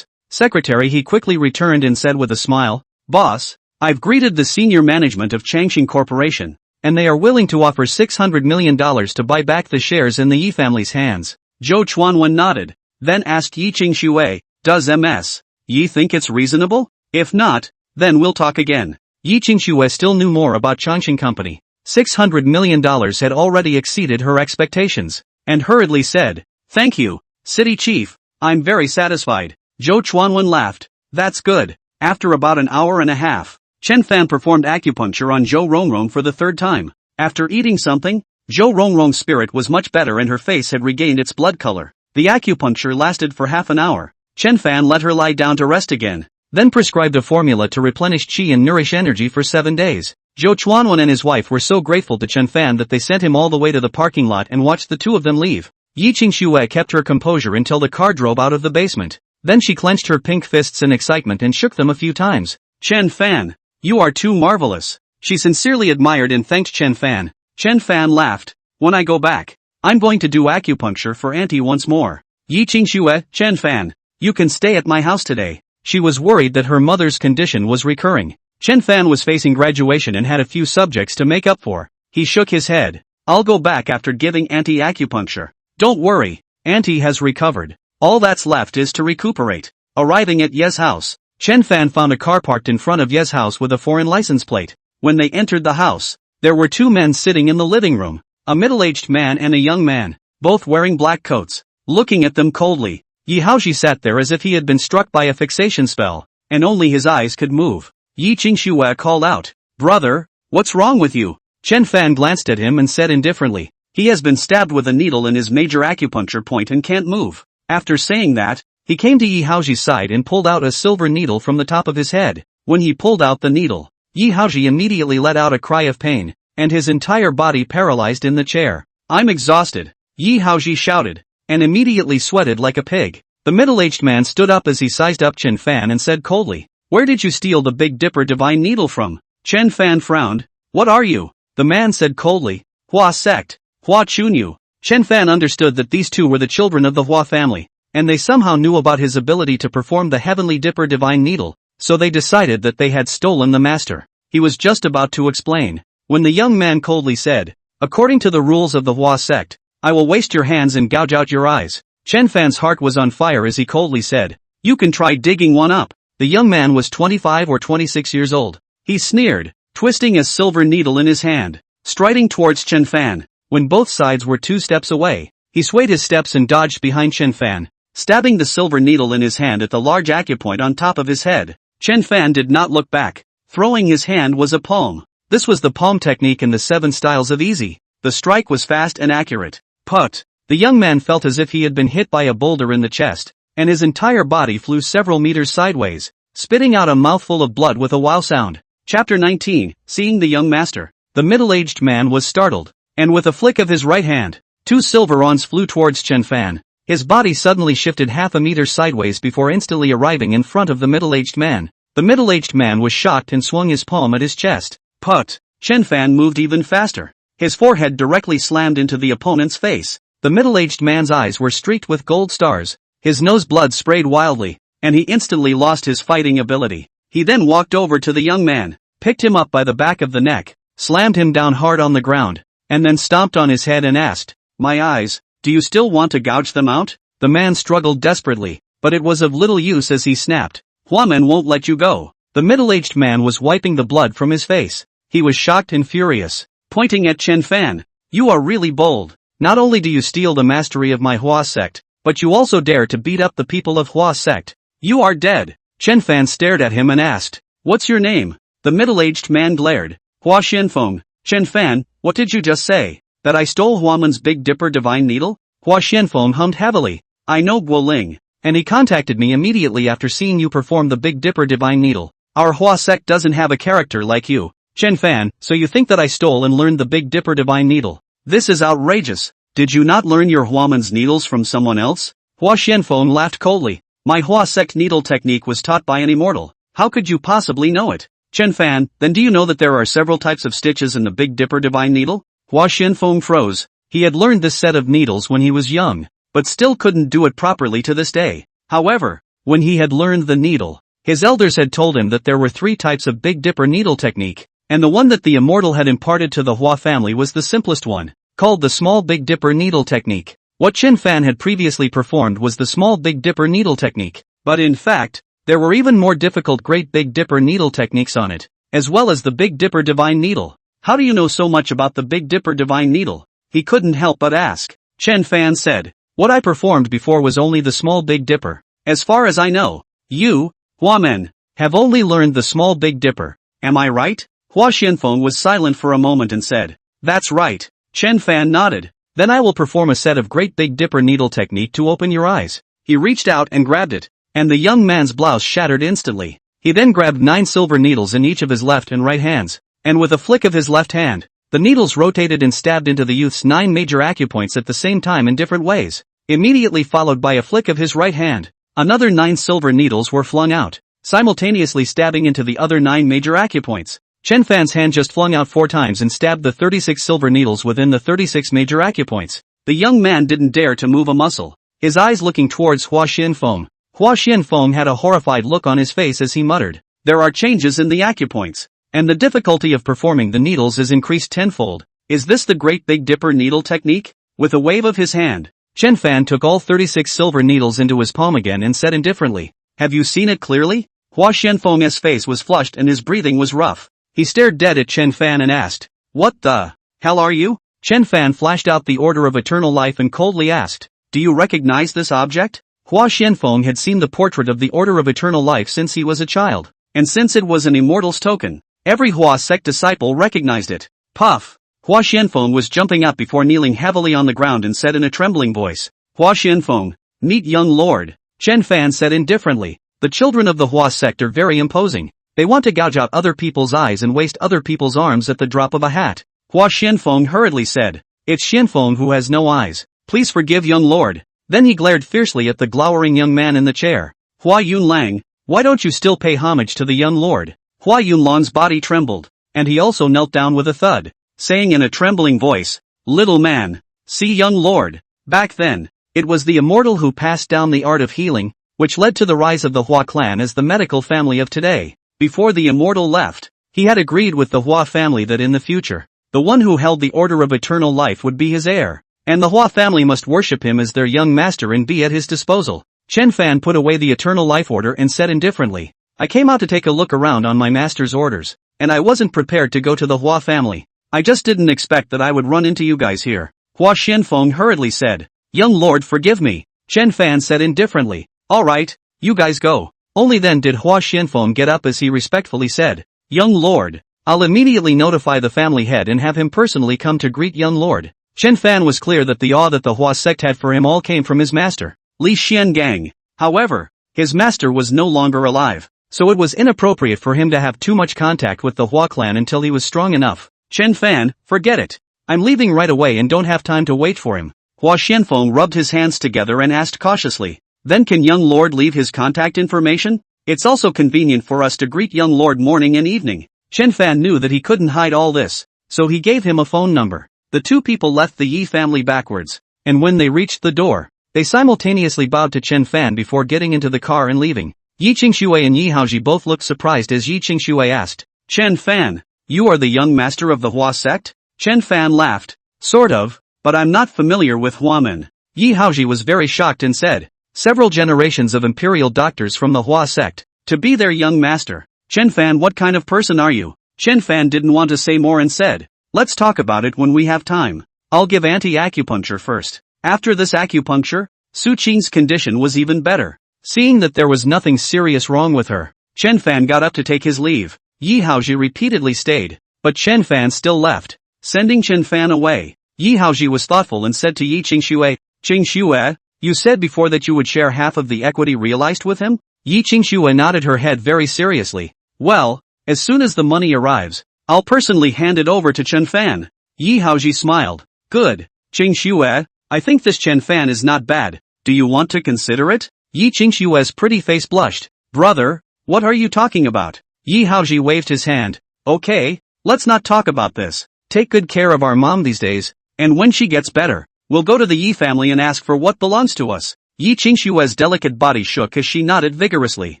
Secretary He quickly returned and said with a smile, Boss, I've greeted the senior management of Changqing Corporation, and they are willing to offer $600 million to buy back the shares in the Yi family's hands. Zhou Chuanwen nodded, then asked Yi Qingxue, does Ms. Yi think it's reasonable? If not, then we'll talk again. Yi Qingxue still knew more about Chongqing Company. $600 million had already exceeded her expectations. and hurriedly said, "Thank you, city chief, I'm very satisfied." Zhou Chuanwen laughed. "That's good." After about an hour and a half, Chen Fan performed acupuncture on Zhou Rongrong for the third time. After eating something, Zhou Rongrong's spirit was much better and her face had regained its blood color. The acupuncture lasted for half an hour. Chen Fan let her lie down to rest again, then prescribed a formula to replenish qi and nourish energy for 7 days. Zhou Chuanwen and his wife were so grateful to Chen Fan that they sent him all the way to the parking lot and watched the two of them leave. Yi Qingxue kept her composure until the car drove out of the basement. Then she clenched her pink fists in excitement and shook them a few times. "Chen Fan, you are too marvelous." She sincerely admired and thanked Chen Fan. Chen Fan laughed. "When I go back, I'm going to do acupuncture for Auntie once more." Yi Qingxue, "Chen Fan, you can stay at my house today." She was worried that her mother's condition was recurring. Chen Fan was facing graduation and had a few subjects to make up for. He shook his head. "I'll go back after giving Auntie acupuncture. Don't worry, Auntie has recovered. All that's left is to recuperate." Arriving at Ye's house, Chen Fan found a car parked in front of Ye's house with a foreign license plate. When they entered the house, there were two men sitting in the living room, a middle-aged man and a young man, both wearing black coats. Looking at them coldly, Yi Haoji sat there as if he had been struck by a fixation spell, and only his eyes could move. Yi Qingxue called out, "Brother, what's wrong with you?" Chen Fan glanced at him and said indifferently, "He has been stabbed with a needle in his major acupuncture point and can't move." After saying that, he came to Yi Haoji's side and pulled out a silver needle from the top of his head. When he pulled out the needle, Yi Haoji immediately let out a cry of pain, and his entire body paralyzed in the chair. "I'm exhausted," Yi Haoji shouted, and immediately sweated like a pig. The middle-aged man stood up as he sized up Chen Fan and said coldly, "Where did you steal the Big Dipper divine needle from?" Chen Fan frowned. "What are you?" The man said coldly, "Hua sect, Hua Chunyu." Chen Fan understood that these two were the children of the Hua family, and they somehow knew about his ability to perform the Heavenly Dipper divine needle, so they decided that they had stolen the master. He was just about to explain, when the young man coldly said, "According to the rules of the Hua sect, I will waste your hands and gouge out your eyes." Chen Fan's heart was on fire as he coldly said, "You can try digging one up." The young man was 25 or 26 years old. He sneered, twisting a silver needle in his hand, striding towards Chen Fan. When both sides were 2 steps away, he swayed his steps and dodged behind Chen Fan, stabbing the silver needle in his hand at the large acupoint on top of his head. Chen Fan did not look back. Throwing his hand was a palm. This was the palm technique in the 7 styles of easy. The strike was fast and accurate. Put! The young man felt as if he had been hit by a boulder in the chest, and his entire body flew several meters sideways, spitting out a mouthful of blood with a wow sound. Chapter 19, Seeing the Young Master. The middle-aged man was startled, and with a flick of his right hand, 2 silver wands flew towards Chen Fan. His body suddenly shifted half a meter sideways before instantly arriving in front of the middle-aged man. The middle-aged man was shocked and swung his palm at his chest. Put! Chen Fan moved even faster. His forehead directly slammed into the opponent's face. The middle-aged man's eyes were streaked with gold stars. His nose blood sprayed wildly, and he instantly lost his fighting ability. He then walked over to the young man, picked him up by the back of the neck, slammed him down hard on the ground, and then stomped on his head and asked, "My eyes, do you still want to gouge them out?" The man struggled desperately, but it was of little use as he snapped, "Huamen won't let you go." The middle-aged man was wiping the blood from his face. He was shocked and furious, pointing at Chen Fan. "You are really bold. Not only do you steal the mastery of my Hua sect, but you also dare to beat up the people of Hua sect. You are dead." Chen Fan stared at him and asked, "What's your name?" The middle-aged man glared. "Hua Xianfeng." "Chen Fan, what did you just say? That I stole Huaman's Big Dipper divine needle?" Hua Xianfeng hummed heavily. "I know Guoling, and he contacted me immediately after seeing you perform the Big Dipper divine needle. Our Hua sect doesn't have a character like you, Chen Fan, so you think that I stole and learned the Big Dipper divine needle? This is outrageous. Did you not learn your Huaman's needles from someone else?" Hua Xianfeng laughed coldly. "My Hua sect needle technique was taught by an immortal. How could you possibly know it?" "Chen Fan, then do you know that there are several types of stitches in the Big Dipper divine needle?" Hua Xianfeng froze. He had learned this set of needles when he was young, but still couldn't do it properly to this day. However, when he had learned the needle, his elders had told him that there were 3 types of Big Dipper needle technique, and the one that the immortal had imparted to the Hua family was the simplest one, called the Small Big Dipper needle technique. What Chen Fan had previously performed was the Small Big Dipper needle technique, but in fact, there were even more difficult Great Big Dipper needle techniques on it, as well as the Big Dipper divine needle. "How do you know so much about the Big Dipper divine needle?" he couldn't help but ask. Chen Fan said. What I performed before was only the small Big Dipper. As far as I know, you, Huamen, have only learned the small Big Dipper. Am I right? Hua Xianfeng was silent for a moment and said, That's right. Chen Fan nodded. Then I will perform a set of Great Big Dipper needle technique to open your eyes. He reached out and grabbed it, and the young man's blouse shattered instantly. He then grabbed 9 silver needles in each of his left and right hands, and with a flick of his left hand, the needles rotated and stabbed into the youth's 9 major acupoints at the same time in different ways. Immediately followed by a flick of his right hand, another 9 silver needles were flung out, simultaneously stabbing into the other 9 major acupoints. Chen Fan's hand just flung out 4 times and stabbed the 36 silver needles within the 36 major acupoints. The young man didn't dare to move a muscle, his eyes looking towards Hua Xianfeng. Hua Xianfeng had a horrified look on his face as he muttered, There are changes in the acupoints, and the difficulty of performing the needles is increased tenfold. Is this the Great Big Dipper needle technique? With a wave of his hand, Chen Fan took all 36 silver needles into his palm again and said indifferently, Have you seen it clearly? Hua Xianfeng's face was flushed and his breathing was rough. He stared dead at Chen Fan and asked, What the hell are you? Chen Fan flashed out the Order of Eternal Life and coldly asked, Do you recognize this object? Hua Xianfeng had seen the portrait of the Order of Eternal Life since he was a child, and since it was an immortal's token, every Hua sect disciple recognized it. Puff! Hua Xianfeng was jumping up before kneeling heavily on the ground and said in a trembling voice, Hua Xianfeng, meet young lord. Chen Fan said indifferently, The children of the Hua sect are very imposing. They want to gouge out other people's eyes and waste other people's arms at the drop of a hat. Hua Xianfeng hurriedly said, It's Xianfeng who has no eyes. Please forgive young lord. Then he glared fiercely at the glowering young man in the chair. Hua Yunlang, why don't you still pay homage to the young lord? Hua Yunlang's body trembled, and he also knelt down with a thud, saying in a trembling voice, Little man, see young lord. Back then, it was the immortal who passed down the art of healing, which led to the rise of the Hua clan as the medical family of today. Before the immortal left, he had agreed with the Hua family that in the future, the one who held the Order of Eternal Life would be his heir, and the Hua family must worship him as their young master and be at his disposal. Chen Fan put away the Eternal Life Order and said indifferently, I came out to take a look around on my master's orders, and I wasn't prepared to go to the Hua family. I just didn't expect that I would run into you guys here. Hua Xianfeng hurriedly said, Young lord, forgive me. Chen Fan said indifferently, Alright, you guys go. Only then did Hua Xianfeng get up as he respectfully said, Young lord, I'll immediately notify the family head and have him personally come to greet young lord. Chen Fan was clear that the awe that the Hua sect had for him all came from his master, Li Xiangang. However, his master was no longer alive, so it was inappropriate for him to have too much contact with the Hua clan until he was strong enough. Chen Fan, forget it. I'm leaving right away and don't have time to wait for him. Hua Xianfeng rubbed his hands together and asked cautiously, Then can young lord leave his contact information? It's also convenient for us to greet young lord morning and evening. Chen Fan knew that he couldn't hide all this, so he gave him a phone number. The two people left the Yi family backwards, and when they reached the door, they simultaneously bowed to Chen Fan before getting into the car and leaving. Yi Qingshui and Yi Haoji both looked surprised as Yi Qingshui asked, Chen Fan, you are the young master of the Hua sect? Chen Fan laughed, Sort of, but I'm not familiar with Huamen. Yi Haoji was very shocked and said, Several generations of imperial doctors from the Hua sect, to be their young master. Chen Fan, what kind of person are you? Chen Fan didn't want to say more and said, Let's talk about it when we have time. I'll give anti-acupuncture first. After this acupuncture, Su Qing's condition was even better. Seeing that there was nothing serious wrong with her, Chen Fan got up to take his leave. Yi Haoji repeatedly stayed, but Chen Fan still left, sending Chen Fan away. Yi Haoji was thoughtful and said to Yi Qingshui, Qingshui, you said before that you would share half of the equity realized with him? Yi Qingshui nodded her head very seriously. Well, as soon as the money arrives, I'll personally hand it over to Chen Fan. Yi Haoji smiled. Good, Qingshui, I think this Chen Fan is not bad. Do you want to consider it? Yi Qingshui's pretty face blushed. Brother, what are you talking about? Yi Haoji waved his hand. Okay, let's not talk about this. Take good care of our mom these days, and when she gets better, we'll go to the Yi family and ask for what belongs to us. Yi Qingshui's delicate body shook as she nodded vigorously.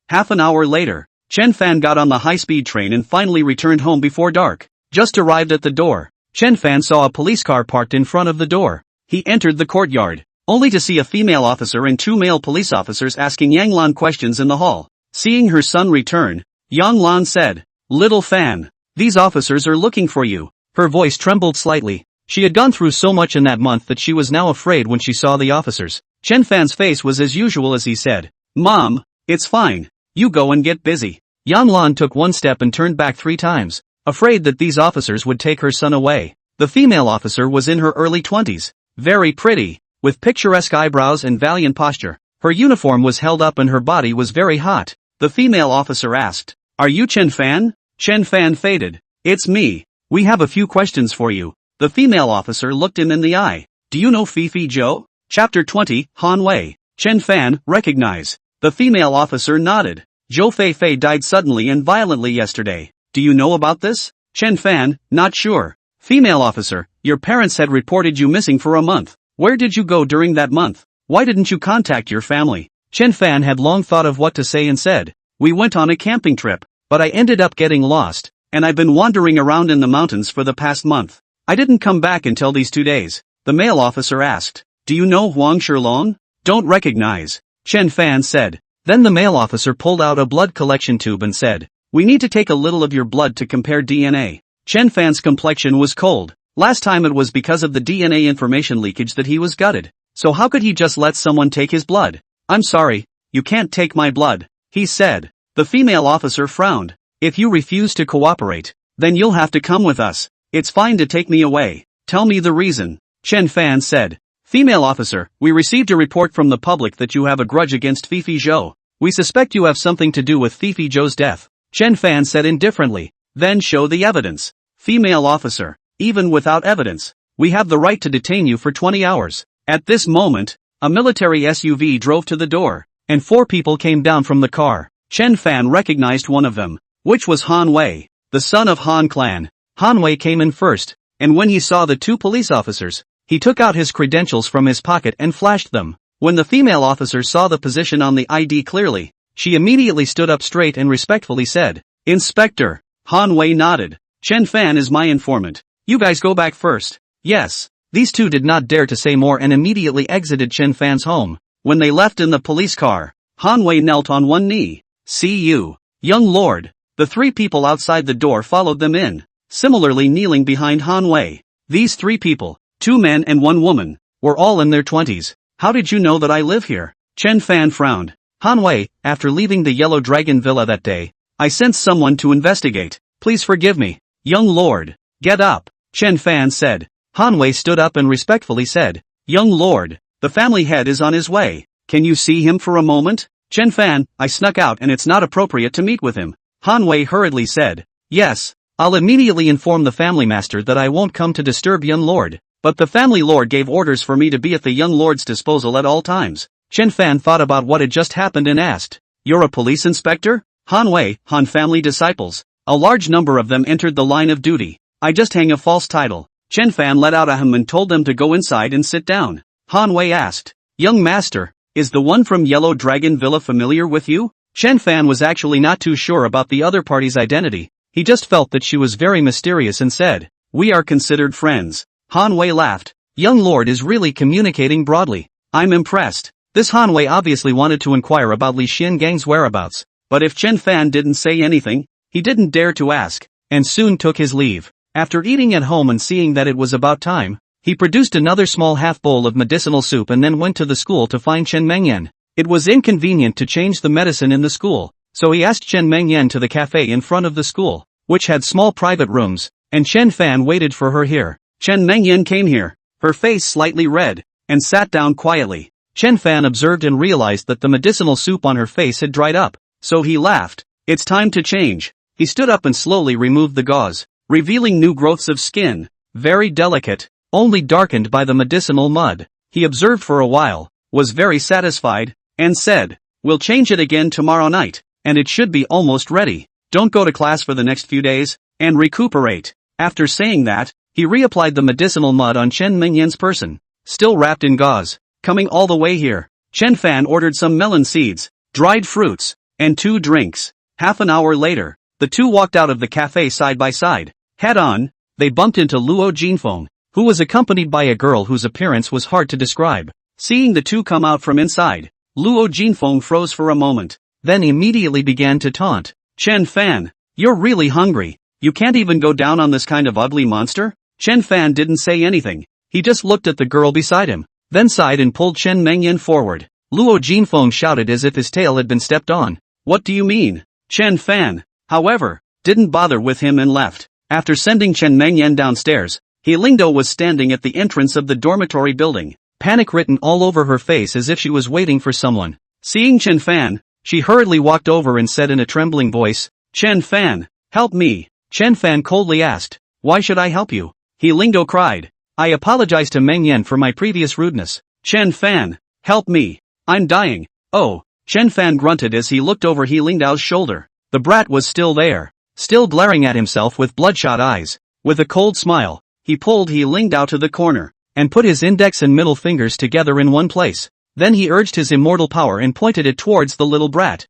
Half an hour later, Chen Fan got on the high-speed train and finally returned home before dark. Just arrived at the door, Chen Fan saw a police car parked in front of the door. He entered the courtyard, only to see a female officer and two male police officers asking Yang Lan questions in the hall. Seeing her son return, Yang Lan said, Little Fan, these officers are looking for you. Her voice trembled slightly. She had gone through so much in that month that she was now afraid when she saw the officers. Chen Fan's face was as usual as he said, "Mom, it's fine. You go and get busy." Yan Lan took one step and turned back 3 times, afraid that these officers would take her son away. The female officer was in her early 20s, very pretty, with picturesque eyebrows and valiant posture. Her uniform was held up and her body was very hot. The female officer asked, "Are you Chen Fan?" Chen Fan faded. "It's me. We have a few questions for you." The female officer looked him in the eye. "Do you know Fifi Zhou?" Chapter 20, Han Wei. Chen Fan, recognize. The female officer nodded. "Zhou Fei died suddenly and violently yesterday. Do you know about this?" Chen Fan, not sure. Female officer, your parents had reported you missing for a month. Where did you go during that month? Why didn't you contact your family? Chen Fan had long thought of what to say and said, "We went on a camping trip, but I ended up getting lost, and I've been wandering around in the mountains for the past month. I didn't come back until these 2 days." The male officer asked, "Do you know Huang Shilong?" "Don't recognize," Chen Fan said. Then the male officer pulled out a blood collection tube and said, "We need to take a little of your blood to compare DNA." Chen Fan's complexion was cold. Last time it was because of the DNA information leakage that he was gutted. So how could he just let someone take his blood? "I'm sorry, you can't take my blood," he said. The female officer frowned. "If you refuse to cooperate, then you'll have to come with us. It's fine to take me away. Tell me the reason," Chen Fan said. Female officer, "We received a report from the public that you have a grudge against Fifi Zhou. We suspect you have something to do with Fifi Zhou's death," Chen Fan said indifferently. "Then show the evidence." Female officer, "Even without evidence, we have the right to detain you for 20 hours. At this moment, a military SUV drove to the door, and 4 people came down from the car. Chen Fan recognized one of them, which was Han Wei, the son of Han clan. Han Wei came in first, and when he saw the 2 police officers, he took out his credentials from his pocket and flashed them. When the female officer saw the position on the ID clearly, she immediately stood up straight and respectfully said, "Inspector." Han Wei nodded. "Chen Fan is my informant. You guys go back first." "Yes." These 2 did not dare to say more and immediately exited Chen Fan's home. When they left in the police car, Han Wei knelt on one knee. "See you, young lord." The 3 people outside the door followed them in, similarly kneeling behind Han Wei. These 3 people, 2 men and 1 woman, were all in their 20s. "How did you know that I live here?" Chen Fan frowned. "Han Wei, after leaving the Yellow Dragon Villa that day, I sent someone to investigate. Please forgive me, young lord." "Get up," Chen Fan said. Han Wei stood up and respectfully said, "Young lord, the family head is on his way. Can you see him for a moment?" Chen Fan, "I snuck out and it's not appropriate to meet with him." Han Wei hurriedly said, "Yes, I'll immediately inform the family master that I won't come to disturb young lord, but the family lord gave orders for me to be at the young lord's disposal at all times." Chen Fan thought about what had just happened and asked, "You're a police inspector?" Han Wei, Han family disciples. A large number of them entered the line of duty. "I just hang a false title." Chen Fan let out a hum and told them to go inside and sit down. Han Wei asked, "Young master, is the one from Yellow Dragon Villa familiar with you?" Chen Fan was actually not too sure about the other party's identity. He just felt that she was very mysterious and said, "We are considered friends." Han Wei laughed. Young lord is really communicating broadly. I'm impressed. This Han Wei obviously wanted to inquire about Li Xiangang's whereabouts, but if Chen Fan didn't say anything, he didn't dare to ask, and soon took his leave. After eating at home and seeing that it was about time, he produced another small half bowl of medicinal soup and then went to the school to find Chen Mengyan. It was inconvenient to change the medicine in the school, so he asked Chen Mengyan to the cafe in front of the school, which had small private rooms, and Chen Fan waited for her here. Chen Mengyan came here, her face slightly red, and sat down quietly. Chen Fan observed and realized that the medicinal soup on her face had dried up, so he laughed. "It's time to change." He stood up and slowly removed the gauze, revealing new growths of skin, very delicate, only darkened by the medicinal mud. He observed for a while, was very satisfied, and said, "We'll change it again tomorrow night, and it should be almost ready. Don't go to class for the next few days, and recuperate." After saying that, he reapplied the medicinal mud on Chen Mengyan's person, still wrapped in gauze. Coming all the way here, Chen Fan ordered some melon seeds, dried fruits, and 2 drinks. Half an hour later, the 2 walked out of the cafe side by side. Head on, they bumped into Luo Jinfeng, who was accompanied by a girl whose appearance was hard to describe. Seeing the 2 come out from inside, Luo Jinfeng froze for a moment, then immediately began to taunt. "Chen Fan, you're really hungry. You can't even go down on this kind of ugly monster?" Chen Fan didn't say anything. He just looked at the girl beside him, then sighed and pulled Chen Mengyan forward. Luo Jinfeng shouted as if his tail had been stepped on. What do you mean? Chen Fan, however, didn't bother with him and left. After sending Chen Mengyan downstairs, He Lingdo was standing at the entrance of the dormitory building, panic written all over her face as if she was waiting for someone. Seeing Chen Fan, she hurriedly walked over and said in a trembling voice, Chen Fan, help me. Chen Fan coldly asked, why should I help you? He Lingdo cried, I apologize to Meng Yan for my previous rudeness. Chen Fan, help me. I'm dying. Oh, Chen Fan grunted as he looked over He Lingdao's shoulder. The brat was still there, still glaring at himself with bloodshot eyes. With a cold smile, he pulled He Lingdao to the corner, and put his index and middle fingers together in one place. Then he urged his immortal power and pointed it towards the little brat.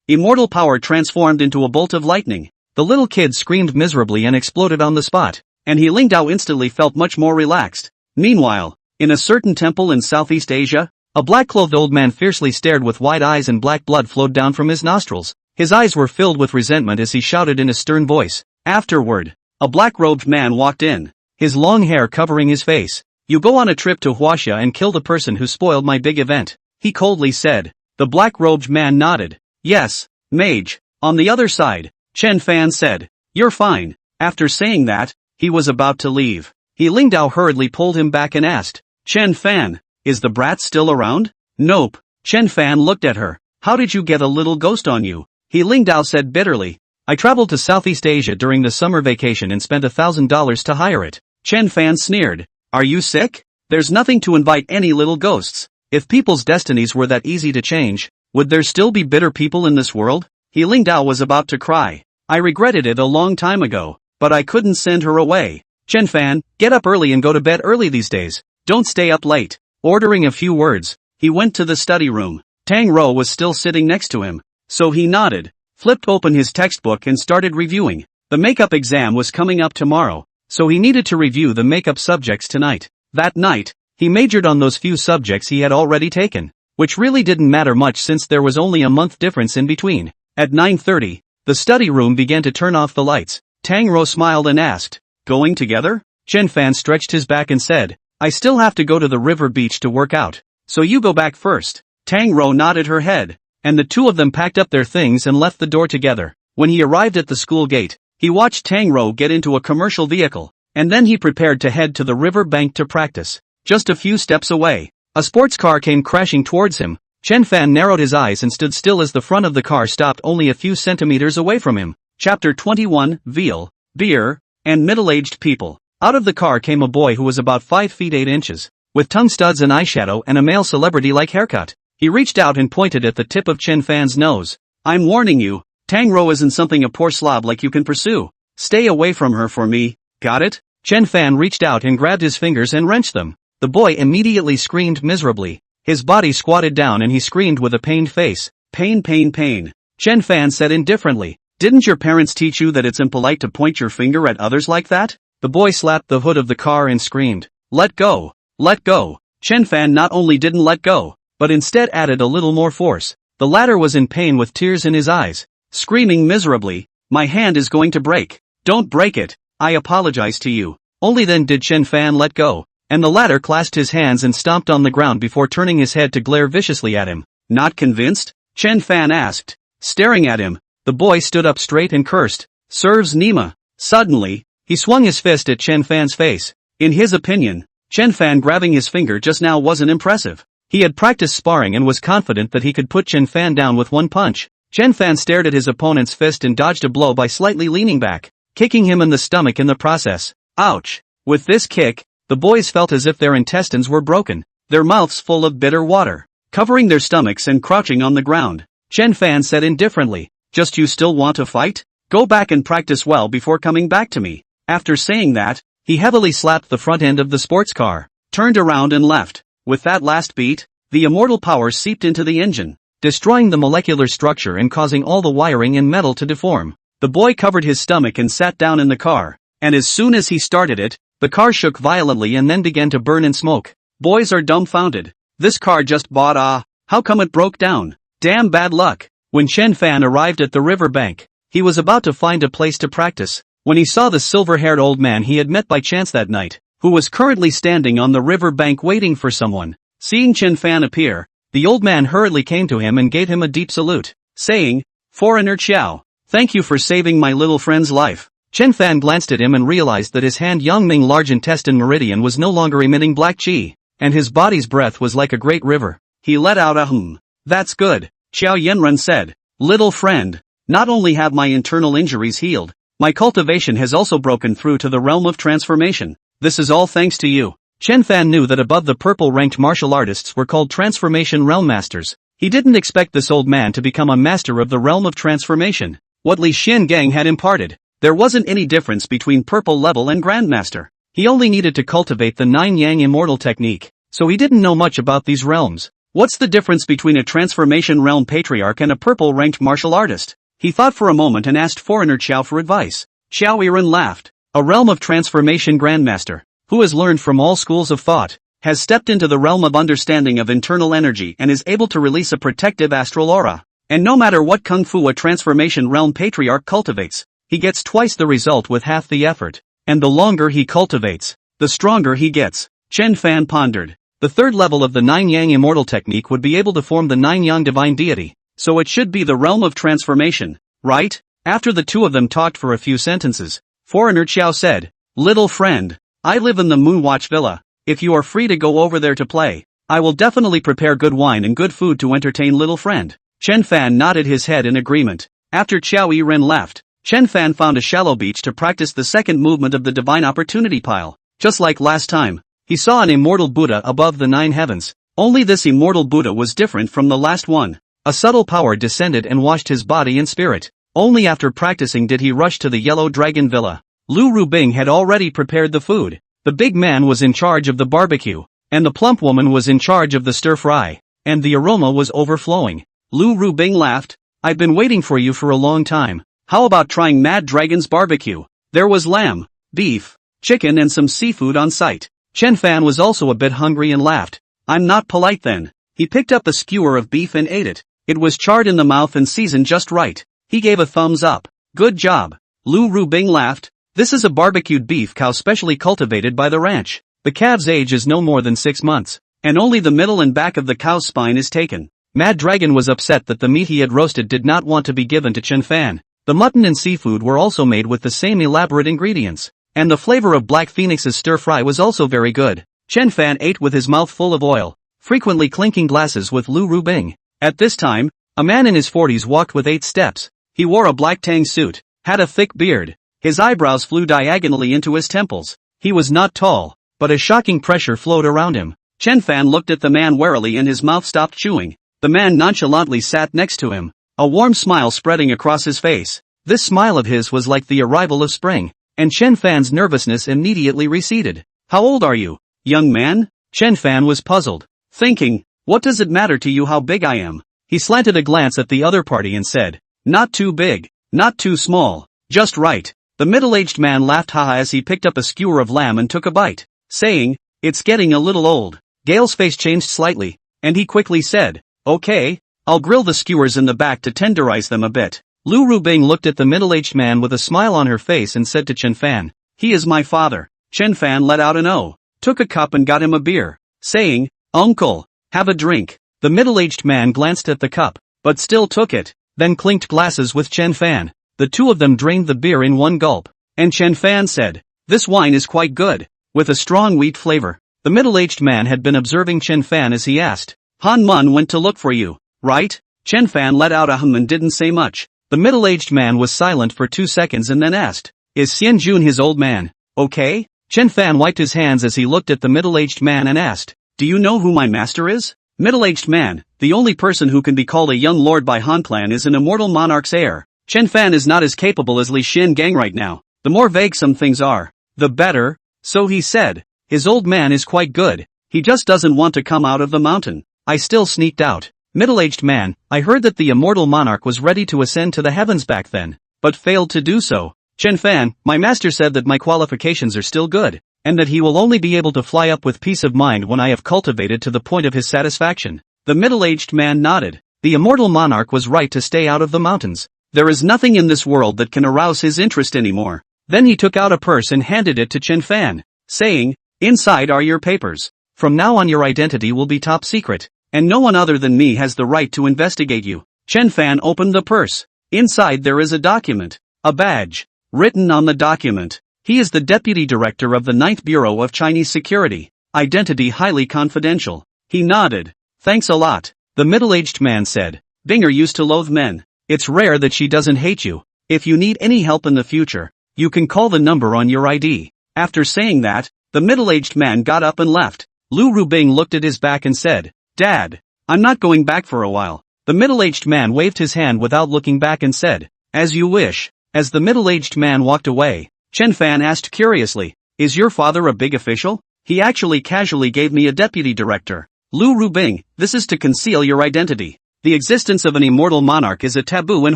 Immortal power transformed into a bolt of lightning. The little kid screamed miserably and exploded on the spot, and He Lingdao instantly felt much more relaxed. Meanwhile, in a certain temple in Southeast Asia, a black-clothed old man fiercely stared with wide eyes and black blood flowed down from his nostrils. His eyes were filled with resentment as he shouted in a stern voice. Afterward, a black-robed man walked in, his long hair covering his face. You go on a trip to Huaxia and kill the person who spoiled my big event, he coldly said. The black-robed man nodded. Yes, mage. On the other side, Chen Fan said, you're fine. After saying that, he was about to leave. He Lingdao hurriedly pulled him back and asked, Chen Fan, is the brat still around? Nope. Chen Fan looked at her. How did you get a little ghost on you? He Lingdao said bitterly. I traveled to Southeast Asia during the summer vacation and spent $1,000 to hire it. Chen Fan sneered. Are you sick? There's nothing to invite any little ghosts. If people's destinies were that easy to change, would there still be bitter people in this world? He Lingdao was about to cry. I regretted it a long time ago, but I couldn't send her away. Chen Fan, get up early and go to bed early these days. Don't stay up late. Ordering a few words, he went to the study room. Tang Rou was still sitting next to him, so he nodded, flipped open his textbook and started reviewing. The makeup exam was coming up tomorrow, so he needed to review the makeup subjects tonight. That night, he majored on those few subjects he had already taken, which really didn't matter much since there was only a month difference in between. At 9:30, the study room began to turn off the lights. Tang Rou smiled and asked, going together? Chen Fan stretched his back and said, I still have to go to the river beach to work out, so you go back first. Tang Rou nodded her head, and the two of them packed up their things and left the door together. When he arrived at the school gate, he watched Tang Rou get into a commercial vehicle, and then he prepared to head to the riverbank to practice. Just a few steps away, a sports car came crashing towards him. Chen Fan narrowed his eyes and stood still as the front of the car stopped only a few centimeters away from him. Chapter 21, Veal, Beer, and Middle-Aged People. Out of the car came a boy who was about 5 feet 8 inches, with tongue studs and eyeshadow and a male celebrity-like haircut. He reached out and pointed at the tip of Chen Fan's nose. I'm warning you, Tang Rou isn't something a poor slob like you can pursue. Stay away from her for me, got it? Chen Fan reached out and grabbed his fingers and wrenched them. The boy immediately screamed miserably. His body squatted down and he screamed with a pained face. Pain, pain, pain. Chen Fan said indifferently, didn't your parents teach you that it's impolite to point your finger at others like that? The boy slapped the hood of the car and screamed, let go, let go. Chen Fan not only didn't let go, but instead added a little more force. The latter was in pain with tears in his eyes, screaming miserably, my hand is going to break. Don't break it, I apologize to you. Only then did Chen Fan let go, and the latter clasped his hands and stomped on the ground before turning his head to glare viciously at him. Not convinced? Chen Fan asked. Staring at him, the boy stood up straight and cursed, serves Nima. Suddenly, he swung his fist at Chen Fan's face. In his opinion, Chen Fan grabbing his finger just now wasn't impressive. He had practiced sparring and was confident that he could put Chen Fan down with one punch. Chen Fan stared at his opponent's fist and dodged a blow by slightly leaning back, kicking him in the stomach in the process. Ouch! With this kick, the boys felt as if their intestines were broken, their mouths full of bitter water, covering their stomachs and crouching on the ground. Chen Fan said indifferently, just you still want to fight? Go back and practice well before coming back to me. After saying that, he heavily slapped the front end of the sports car, turned around and left. With that last beat, the immortal power seeped into the engine, destroying the molecular structure and causing all the wiring and metal to deform. The boy covered his stomach and sat down in the car, and as soon as he started it, the car shook violently and then began to burn and smoke. Boys are dumbfounded. This car just bought how come it broke down? Damn bad luck. When Chen Fan arrived at the riverbank, he was about to find a place to practice, when he saw the silver-haired old man he had met by chance that night, who was currently standing on the river bank waiting for someone. Seeing Chen Fan appear, the old man hurriedly came to him and gave him a deep salute, saying, "Foreigner Qiao, thank you for saving my little friend's life." Chen Fan glanced at him and realized that his hand Yangming large intestine meridian was no longer emitting black qi, and his body's breath was like a great river. He let out a "Hmm. That's good," Xiao Yanren said. "Little friend, not only have my internal injuries healed, my cultivation has also broken through to the realm of transformation. This is all thanks to you." Chen Fan knew that above the purple-ranked martial artists were called Transformation Realm Masters. He didn't expect this old man to become a master of the realm of transformation. What Li Xiangang had imparted, there wasn't any difference between purple level and Grandmaster. He only needed to cultivate the 9 Yang immortal technique, so he didn't know much about these realms. What's the difference between a transformation realm patriarch and a purple-ranked martial artist? He thought for a moment and asked foreigner Qiao for advice. Xiao Yiren laughed. A realm of transformation Grandmaster, who has learned from all schools of thought, has stepped into the realm of understanding of internal energy and is able to release a protective astral aura. And no matter what kung fu a transformation realm patriarch cultivates, he gets twice the result with half the effort. And the longer he cultivates, the stronger he gets. Chen Fan pondered. The third level of the 9 Yang immortal technique would be able to form the 9 Yang divine deity, so it should be the realm of transformation, right? After the two of them talked for a few sentences, foreigner Qiao said, "Little friend, I live in the Moonwatch Villa. If you are free to go over there to play, I will definitely prepare good wine and good food to entertain little friend." Chen Fan nodded his head in agreement. After Qiao Yiren left, Chen Fan found a shallow beach to practice the second movement of the divine opportunity pile. Just like last time, he saw an immortal Buddha above the 9 heavens. Only this immortal Buddha was different from the last one. A subtle power descended and washed his body and spirit. Only after practicing did he rush to the Yellow Dragon Villa. Lu Rubing had already prepared the food. The big man was in charge of the barbecue, and the plump woman was in charge of the stir-fry, and the aroma was overflowing. Lu Rubing laughed. "I've been waiting for you for a long time. How about trying Mad Dragon's barbecue?" There was lamb, beef, chicken and some seafood on site. Chen Fan was also a bit hungry and laughed. "I'm not polite then." He picked up a skewer of beef and ate it. It was charred in the mouth and seasoned just right. He gave a thumbs up. "Good job." Lu Rubing laughed. "This is a barbecued beef cow specially cultivated by the ranch. The calf's age is no more than 6 months, and only the middle and back of the cow's spine is taken." Mad Dragon was upset that the meat he had roasted did not want to be given to Chen Fan. The mutton and seafood were also made with the same elaborate ingredients, and the flavor of Black Phoenix's stir-fry was also very good. Chen Fan ate with his mouth full of oil, frequently clinking glasses with Lu Rubing. At this time, a man in his 40s walked with 8 steps. He wore a black tang suit, had a thick beard. His eyebrows flew diagonally into his temples. He was not tall, but a shocking pressure flowed around him. Chen Fan looked at the man warily and his mouth stopped chewing. The man nonchalantly sat next to him, a warm smile spreading across his face. This smile of his was like the arrival of spring, and Chen Fan's nervousness immediately receded. "How old are you, young man?" Chen Fan was puzzled, thinking, "What does it matter to you how big I am?" He slanted a glance at the other party and said, "Not too big, not too small, just right." The middle-aged man laughed haha as he picked up a skewer of lamb and took a bite, saying, "It's getting a little old." Gale's face changed slightly, and he quickly said, "Okay, I'll grill the skewers in the back to tenderize them a bit." Lu Rubing looked at the middle-aged man with a smile on her face and said to Chen Fan, "He is my father." Chen Fan let out an "Oh," took a cup and got him a beer, saying, "Uncle, have a drink." The middle-aged man glanced at the cup, but still took it, then clinked glasses with Chen Fan. The two of them drained the beer in one gulp, and Chen Fan said, "This wine is quite good, with a strong wheat flavor." The middle-aged man had been observing Chen Fan as he asked, "Han Mun went to look for you, right?" Chen Fan let out a hum and didn't say much. The middle-aged man was silent for 2 seconds and then asked, "Is Xian Jun his old man, okay?" Chen Fan wiped his hands as he looked at the middle-aged man and asked, "Do you know who my master is?" Middle-aged man, "The only person who can be called a young lord by Han clan is an immortal monarch's heir. Chen Fan is not as capable as Li Xiangang right now. The more vague some things are, the better." So he said, "His old man is quite good, he just doesn't want to come out of the mountain." I still sneaked out. Middle-aged man, I heard that the immortal monarch was ready to ascend to the heavens back then, but failed to do so. Chen Fan, my master said that my qualifications are still good, and that he will only be able to fly up with peace of mind when I have cultivated to the point of his satisfaction. The middle-aged man nodded. The immortal monarch was right to stay out of the mountains. There is nothing in this world that can arouse his interest anymore. Then he took out a purse and handed it to Chen Fan, saying, "Inside are your papers. From now on your identity will be top secret, and no one other than me has the right to investigate you." Chen Fan opened the purse. Inside there is a document, a badge. Written on the document, he is the Deputy Director of the 9th Bureau of Chinese Security. Identity highly confidential. He nodded. "Thanks a lot," the middle-aged man said. "Binger used to loathe men. It's rare that she doesn't hate you. If you need any help in the future, you can call the number on your ID." After saying that, the middle-aged man got up and left. Lu Rubing looked at his back and said, "Dad, I'm not going back for a while." The middle-aged man waved his hand without looking back and said, "As you wish." As the middle-aged man walked away, Chen Fan asked curiously, "Is your father a big official?" "He actually casually gave me a deputy director." Lu Rubing, "This is to conceal your identity. The existence of an immortal monarch is a taboo in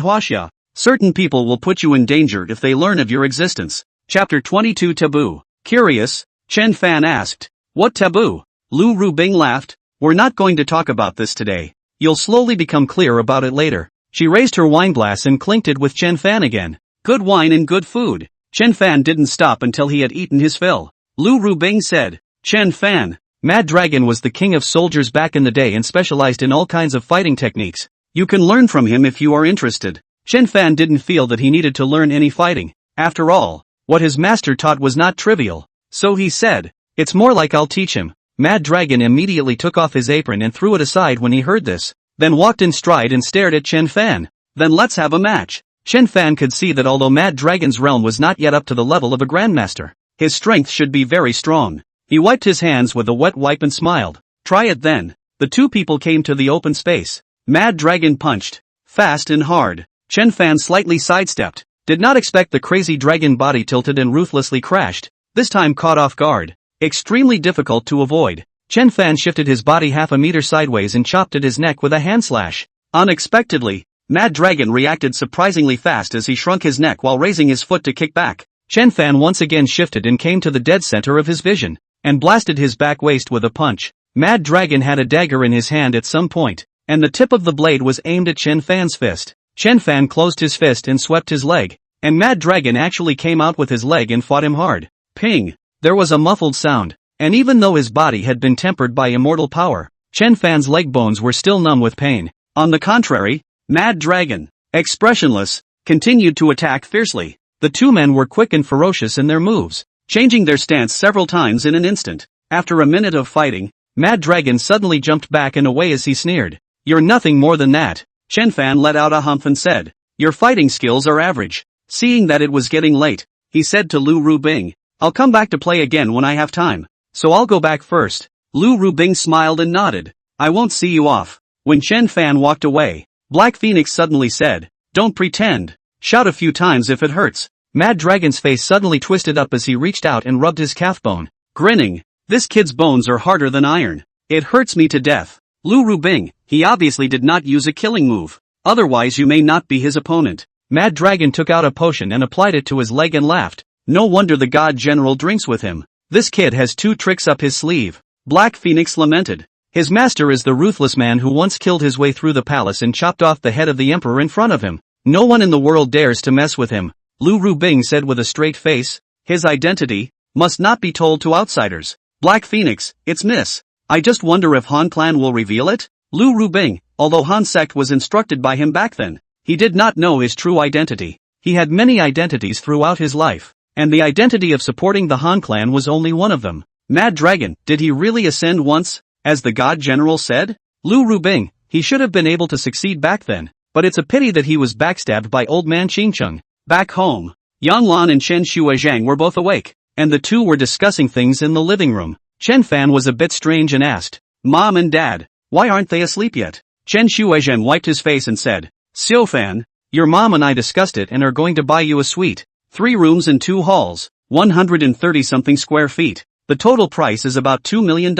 Huaxia. Certain people will put you in danger if they learn of your existence." Chapter 22 Taboo. Curious, Chen Fan asked, "What taboo?" Lu Rubing laughed, "We're not going to talk about this today. You'll slowly become clear about it later." She raised her wineglass and clinked it with Chen Fan again. "Good wine and good food." Chen Fan didn't stop until he had eaten his fill. Lu Rubing said, "Chen Fan, Mad Dragon was the king of soldiers back in the day and specialized in all kinds of fighting techniques. You can learn from him if you are interested." Chen Fan didn't feel that he needed to learn any fighting. After all, what his master taught was not trivial. So he said, "It's more like I'll teach him." Mad Dragon immediately took off his apron and threw it aside when he heard this, then walked in stride and stared at Chen Fan. "Then let's have a match." Chen Fan could see that although Mad Dragon's realm was not yet up to the level of a grandmaster, his strength should be very strong. He wiped his hands with a wet wipe and smiled. "Try it then." The two people came to the open space. Mad Dragon punched, fast and hard. Chen Fan slightly sidestepped, did not expect the crazy dragon body tilted and ruthlessly crashed, this time caught off guard. Extremely difficult to avoid. Chen Fan shifted his body half a meter sideways and chopped at his neck with a hand slash. Unexpectedly, Mad Dragon reacted surprisingly fast as he shrunk his neck while raising his foot to kick back. Chen Fan once again shifted and came to the dead center of his vision, and blasted his back waist with a punch. Mad Dragon had a dagger in his hand at some point, and the tip of the blade was aimed at Chen Fan's fist. Chen Fan closed his fist and swept his leg, and Mad Dragon actually came out with his leg and fought him hard. Ping! There was a muffled sound, and even though his body had been tempered by immortal power, Chen Fan's leg bones were still numb with pain. On the contrary, Mad Dragon, expressionless, continued to attack fiercely. The two men were quick and ferocious in their moves, changing their stance several times in an instant. After a minute of fighting, Mad Dragon suddenly jumped back and away as he sneered, "You're nothing more than that." Chen Fan let out a humph and said, "Your fighting skills are average." Seeing that it was getting late, he said to Lu Rubing, "I'll come back to play again when I have time, so I'll go back first." Lu Rubing smiled and nodded, "I won't see you off." When Chen Fan walked away, Black Phoenix suddenly said, "Don't pretend. Shout a few times if it hurts." Mad Dragon's face suddenly twisted up as he reached out and rubbed his calf bone, grinning, "This kid's bones are harder than iron. It hurts me to death." Lu Rubing, he obviously did not use a killing move. Otherwise you may not be his opponent. Mad Dragon took out a potion and applied it to his leg and laughed. No wonder the God General drinks with him. This kid has two tricks up his sleeve. Black Phoenix lamented. His master is the ruthless man who once killed his way through the palace and chopped off the head of the emperor in front of him. No one in the world dares to mess with him. Lu Rubing said with a straight face, "His identity must not be told to outsiders." Black Phoenix, "It's Miss. I just wonder if Han clan will reveal it?" Lu Rubing, although Han sect was instructed by him back then, he did not know his true identity. He had many identities throughout his life, and the identity of supporting the Han clan was only one of them. Mad Dragon, did he really ascend once, as the God General said? Lu Rubing, he should have been able to succeed back then, but it's a pity that he was backstabbed by old man Qingcheng. Back home, Yang Lan and Chen Shuazhang were both awake, and the two were discussing things in the living room. Chen Fan was a bit strange and asked, "Mom and Dad, why aren't they asleep yet?" Chen Shuazhen wiped his face and said, "Xiu Fan, your mom and I discussed it and are going to buy you a suite. 3 rooms and 2 halls, 130-something square feet. The total price is about $2 million.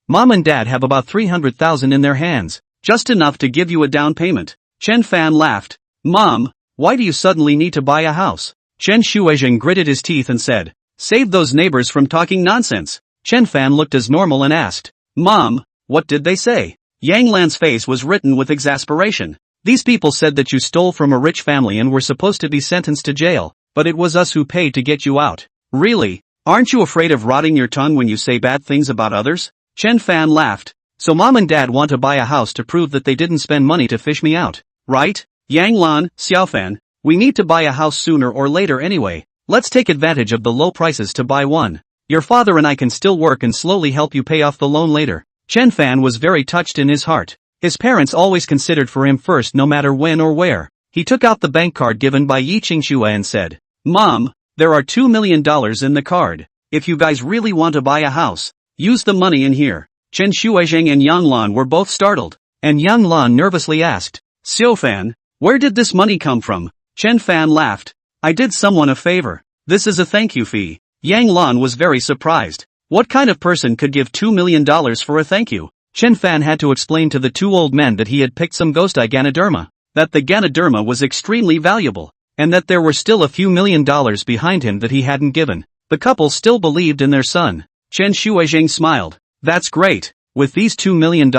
Mom and Dad have about 300,000 in their hands, just enough to give you a down payment." Chen Fan laughed. "Mom, why do you suddenly need to buy a house?" Chen Shuazhen gritted his teeth and said, "Save those neighbors from talking nonsense." Chen Fan looked as normal and asked, "Mom, what did they say?" Yang Lan's face was written with exasperation. "These people said that you stole from a rich family and were supposed to be sentenced to jail. but it was us who paid to get you out. Really? Aren't you afraid of rotting your tongue when you say bad things about others? Chen Fan laughed. So mom and dad want to buy a house to prove that they didn't spend money to fish me out, right? Yang Lan, Xiaofan, we need to buy a house sooner or later anyway. Let's take advantage of the low prices to buy one. Your father and I can still work and slowly help you pay off the loan later. Chen Fan was very touched in his heart. His parents always considered for him first no matter when or where. He took out the bank card given by Yi Qingxue and said, Mom, there are $2 million in the card. If you guys really want to buy a house, use the money in here. Chen Shuizheng and Yang Lan were both startled, and Yang Lan nervously asked, Xiaofan, where did this money come from? Chen Fan laughed. I did someone a favor. This is a thank you fee. Yang Lan was very surprised. What kind of person could give $2 million for a thank you? Chen Fan had to explain to the two old men that he had picked some ghost eye Ganoderma, that the Ganoderma was extremely valuable, and that there were still a few $1,000,000 behind him that he hadn't given. The couple still believed in their son. Chen Shuizheng smiled. That's great. With these $2 million,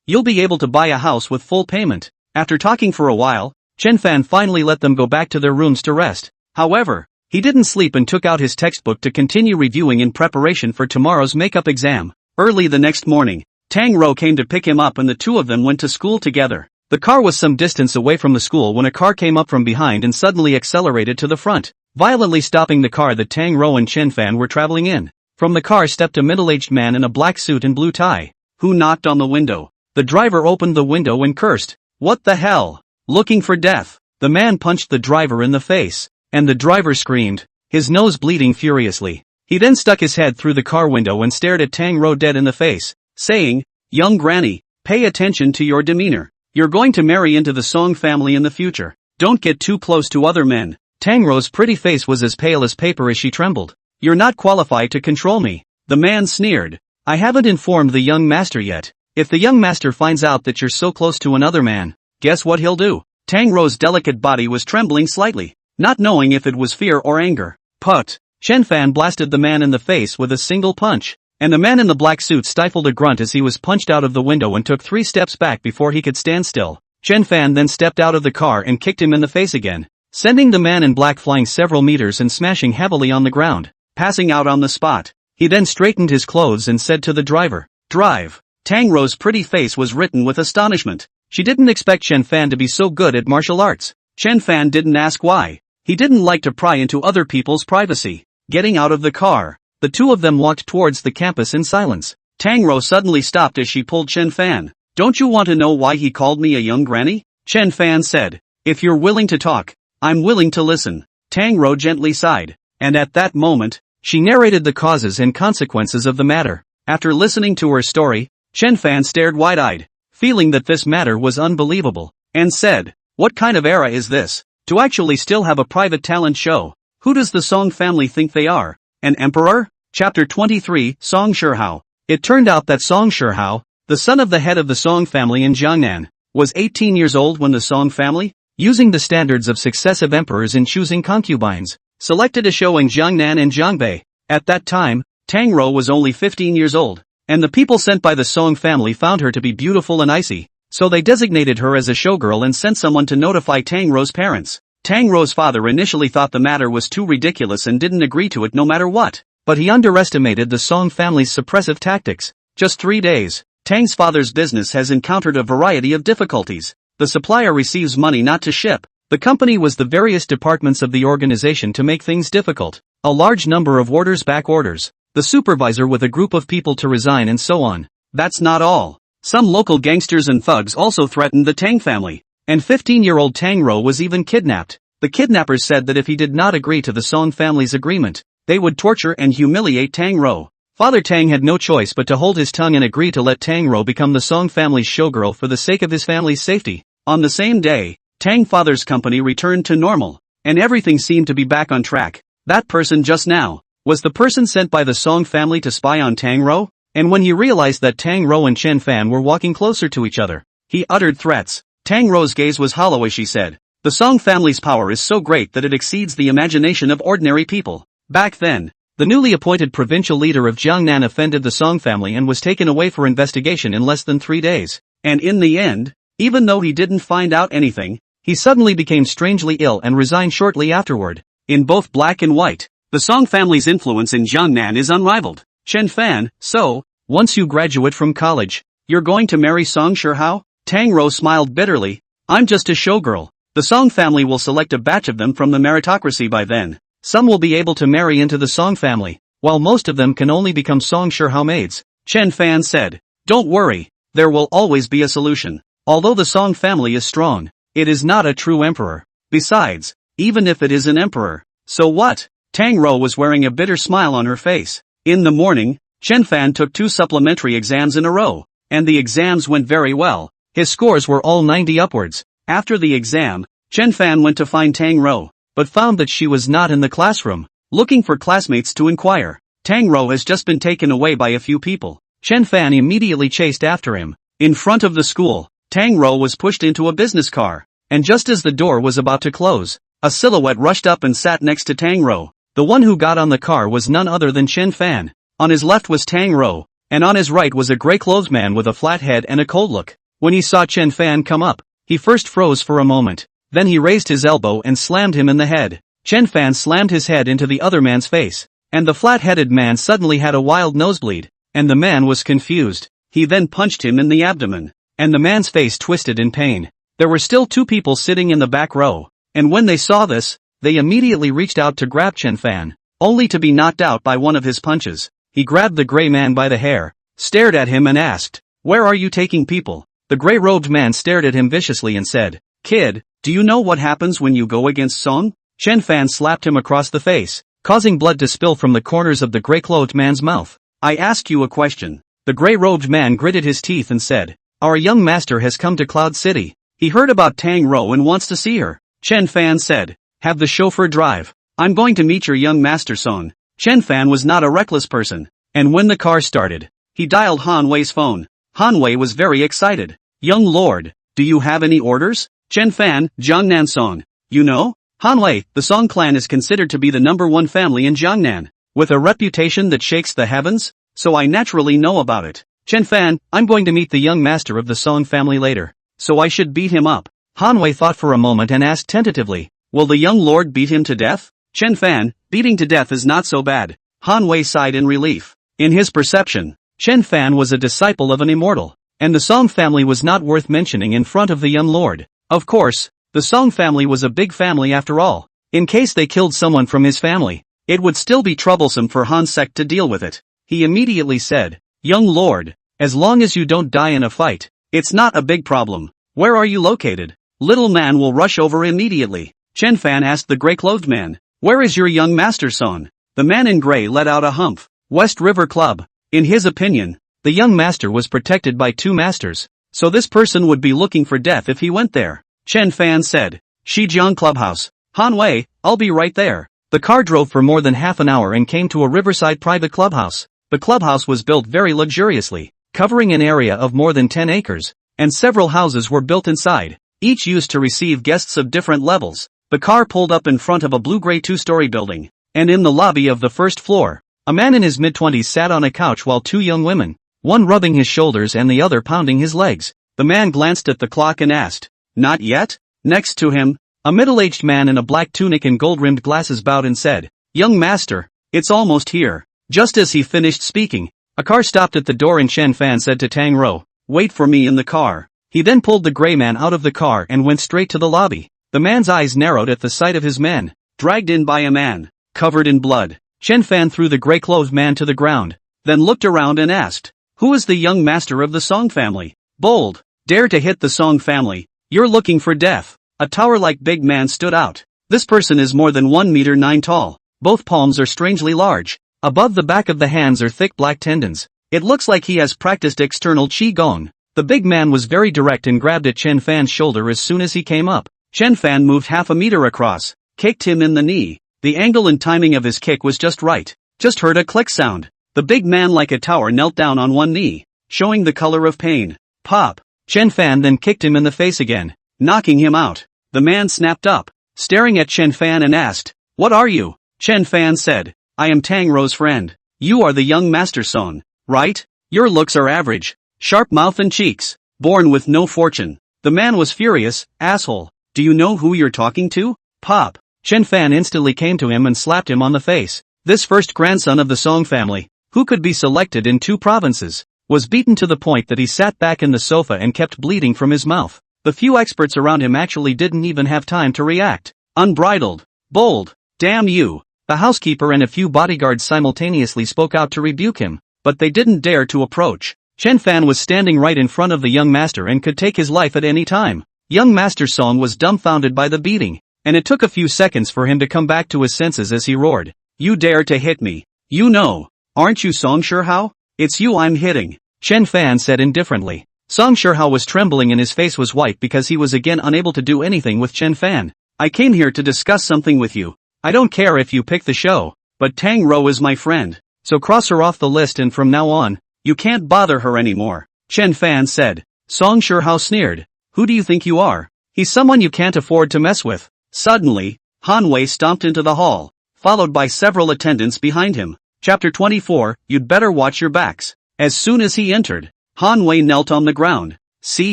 you'll be able to buy a house with full payment. After talking for a while, Chen Fan finally let them go back to their rooms to rest. However, he didn't sleep and took out his textbook to continue reviewing in preparation for tomorrow's makeup exam. Early the next morning, Tang Rou came to pick him up and the two of them went to school together. The car was some distance away from the school when a car came up from behind and suddenly accelerated to the front, violently stopping the car that Tang Rou and Chen Fan were traveling in. From the car stepped a middle-aged man in a black suit and blue tie, who knocked on the window. The driver opened the window and cursed. What the hell? Looking for death. The man punched the driver in the face, and the driver screamed, his nose bleeding furiously. He then stuck his head through the car window and stared at Tang Rou dead in the face, saying, Young granny, pay attention to your demeanor. You're going to marry into the Song family in the future. Don't get too close to other men. Tang Rou's pretty face was as pale as paper as she trembled. You're not qualified to control me. The man sneered. I haven't informed the young master yet. If the young master finds out that you're so close to another man, guess what he'll do? Tang Rou's delicate body was trembling slightly, not knowing if it was fear or anger. Put! Chen Fan blasted the man in the face with a single punch, and the man in the black suit stifled a grunt as he was punched out of the window and took 3 steps back before he could stand still. Chen Fan then stepped out of the car and kicked him in the face again, sending the man in black flying several meters and smashing heavily on the ground, passing out on the spot. He then straightened his clothes and said to the driver, Drive. Tang Rou's pretty face was written with astonishment. She didn't expect Chen Fan to be so good at martial arts. Chen Fan didn't ask why. He didn't like to pry into other people's privacy. Getting out of the car, the two of them walked towards the campus in silence. Tang Rou suddenly stopped as she pulled Chen Fan. Don't you want to know why he called me a young granny? Chen Fan said. If you're willing to talk, I'm willing to listen. Tang Rou gently sighed. And at that moment, she narrated the causes and consequences of the matter. After listening to her story, Chen Fan stared wide-eyed, feeling that this matter was unbelievable, and said, What kind of era is this? To actually still have a private talent show? Who does the Song family think they are? An emperor? Chapter 23, Song Shihao. It turned out that Song Shihao, the son of the head of the Song family in Jiangnan, was 18 years old when the Song family, using the standards of successive emperors in choosing concubines, selected a show in Jiangnan and Jiangbei. At that time, Tang Rou was only 15 years old, and the people sent by the Song family found her to be beautiful and icy, so they designated her as a showgirl and sent someone to notify Tang Rou's parents. Tang Rou's father initially thought the matter was too ridiculous and didn't agree to it no matter what, but he underestimated the Song family's suppressive tactics. Just 3 days, Tang's father's business has encountered a variety of difficulties. The supplier receives money not to ship. The company was the various departments of the organization to make things difficult. A large number of orders back orders. The supervisor with a group of people to resign and so on. That's not all. Some local gangsters and thugs also threatened the Tang family. And 15-year-old Tang Rou was even kidnapped. The kidnappers said that if he did not agree to the Song family's agreement, they would torture and humiliate Tang Rou. Father Tang had no choice but to hold his tongue and agree to let Tang Rou become the Song family's showgirl for the sake of his family's safety. On the same day, Tang father's company returned to normal, and everything seemed to be back on track. That person just now was the person sent by the Song family to spy on Tang Rou, and when he realized that Tang Rou and Chen Fan were walking closer to each other, he uttered threats. Tang Rou's gaze was hollow as she said, The Song family's power is so great that it exceeds the imagination of ordinary people. Back then, the newly appointed provincial leader of Jiangnan offended the Song family and was taken away for investigation in less than 3 days. And in the end, even though he didn't find out anything, he suddenly became strangely ill and resigned shortly afterward. in both black and white. The Song family's influence in Jiangnan is unrivaled. Chen Fan, so, once you graduate from college, you're going to marry Song Shihao? Tang Rou smiled bitterly. I'm just a showgirl. The Song family will select a batch of them from the meritocracy by then. Some will be able to marry into the Song family, while most of them can only become Song Shihao maids. Chen Fan said. Don't worry, there will always be a solution. Although the Song family is strong, it is not a true emperor. Besides, even if it is an emperor, so what? Tang Rou was wearing a bitter smile on her face. In the morning, Chen Fan took 2 supplementary exams in a row, and the exams went very well. His scores were all 90 upwards. After the exam, Chen Fan went to find Tang Rou, but found that she was not in the classroom. Looking for classmates to inquire. Tang Rou has just been taken away by a few people. Chen Fan immediately chased after him. In front of the school, Tang Rou was pushed into a business car, and just as the door was about to close, a silhouette rushed up and sat next to Tang Rou. The one who got on the car was none other than Chen Fan. On his left was Tang Rou, and on his right was a grey-clothed man with a flat head and a cold look. When he saw Chen Fan come up, he first froze for a moment. Then he raised his elbow and slammed him in the head. Chen Fan slammed his head into the other man's face, and the flat-headed man suddenly had a wild nosebleed, and the man was confused. He then punched him in the abdomen, and the man's face twisted in pain. There were still 2 people sitting in the back row, and when they saw this, they immediately reached out to grab Chen Fan, only to be knocked out by one of his punches. He grabbed the gray man by the hair, stared at him and asked, "Where are you taking people?" The gray-robed man stared at him viciously and said, "Kid, do you know what happens when you go against Song?" Chen Fan slapped him across the face, causing blood to spill from the corners of the gray-clothed man's mouth. "I ask you a question." The gray-robed man gritted his teeth and said, "Our young master has come to Cloud City. He heard about Tang Rou and wants to see her." Chen Fan said, "Have the chauffeur drive. I'm going to meet your young master Song." Chen Fan was not a reckless person, and when the car started, he dialed Han Wei's phone. Han Wei was very excited. "Young lord, do you have any orders?" Chen Fan, Jiangnan Song. "You know, Han Wei, the Song clan is considered to be the #1 family in Jiangnan, with a reputation that shakes the heavens, so I naturally know about it." Chen Fan, "I'm going to meet the young master of the Song family later, so I should beat him up." Han Wei thought for a moment and asked tentatively, "Will the young lord beat him to death?" Chen Fan, "Beating to death is not so bad." Han Wei sighed in relief. In his perception, Chen Fan was a disciple of an immortal, and the Song family was not worth mentioning in front of the young lord. Of course, the Song family was a big family after all. In case they killed someone from his family, it would still be troublesome for Han's sect to deal with it. He immediately said, "Young lord, as long as you don't die in a fight, it's not a big problem. Where are you located?" "Little man will rush over immediately." Chen Fan asked the gray-clothed man, "Where is your young master Song?" The man in gray let out a humph. "West River Club." In his opinion, the young master was protected by 2 masters, so this person would be looking for death if he went there. Chen Fan said, "Shijiang Clubhouse." "Han Wei, I'll be right there." The car drove for more than half an hour and came to a riverside private clubhouse. The clubhouse was built very luxuriously, covering an area of more than 10 acres, and several houses were built inside, each used to receive guests of different levels. The car pulled up in front of a blue-gray 2-story building, and in the lobby of the first floor, a man in his mid-20s sat on a couch while 2 young women, one rubbing his shoulders and the other pounding his legs. The man glanced at the clock and asked, "Not yet?" Next to him, a middle-aged man in a black tunic and gold-rimmed glasses bowed and said, "Young master, it's almost here." Just as he finished speaking, a car stopped at the door and Chen Fan said to Tang Rou, "Wait for me in the car." He then pulled the gray man out of the car and went straight to the lobby. The man's eyes narrowed at the sight of his men, dragged in by a man, covered in blood. Chen Fan threw the gray-clothed man to the ground, then looked around and asked, "Who is the young master of the Song family?" "Bold, dare to hit the Song family, you're looking for death." A tower-like big man stood out. This person is more than 1 meter 9 tall. Both palms are strangely large. Above the back of the hands are thick black tendons. It looks like he has practiced external qigong. The big man was very direct and grabbed at Chen Fan's shoulder as soon as he came up. Chen Fan moved half a meter across, kicked him in the knee. The angle and timing of his kick was just right. Just heard a click sound. The big man like a tower knelt down on one knee, showing the color of pain. Pop. Chen Fan then kicked him in the face again, knocking him out. The man snapped up, staring at Chen Fan and asked, "What are you?" Chen Fan said, "I am Tang Rou's friend. You are the young master Song, right? Your looks are average. Sharp mouth and cheeks. Born with no fortune." The man was furious. "Asshole. Do you know who you're talking to?" Pop. Chen Fan instantly came to him and slapped him on the face. This first grandson of the Song family, who could be selected in 2 provinces, was beaten to the point that he sat back in the sofa and kept bleeding from his mouth. The few experts around him actually didn't even have time to react. Unbridled. Bold. Damn you. The housekeeper and a few bodyguards simultaneously spoke out to rebuke him, but they didn't dare to approach. Chen Fan was standing right in front of the young master and could take his life at any time. Young Master Song was dumbfounded by the beating, and it took a few seconds for him to come back to his senses as he roared. You dare to hit me. You know, aren't you Song Shihao? It's you I'm hitting, Chen Fan said indifferently. Song Shihao was trembling and his face was white because he was again unable to do anything with Chen Fan. I came here to discuss something with you. I don't care if you pick the show, but Tang Rou is my friend, so cross her off the list and from now on, you can't bother her anymore, Chen Fan said. Song Shihao sneered. Who do you think you are? He's someone you can't afford to mess with. Suddenly, Han Wei stomped into the hall, followed by several attendants behind him. Chapter 24, You'd better watch your backs. As soon as he entered, Han Wei knelt on the ground. See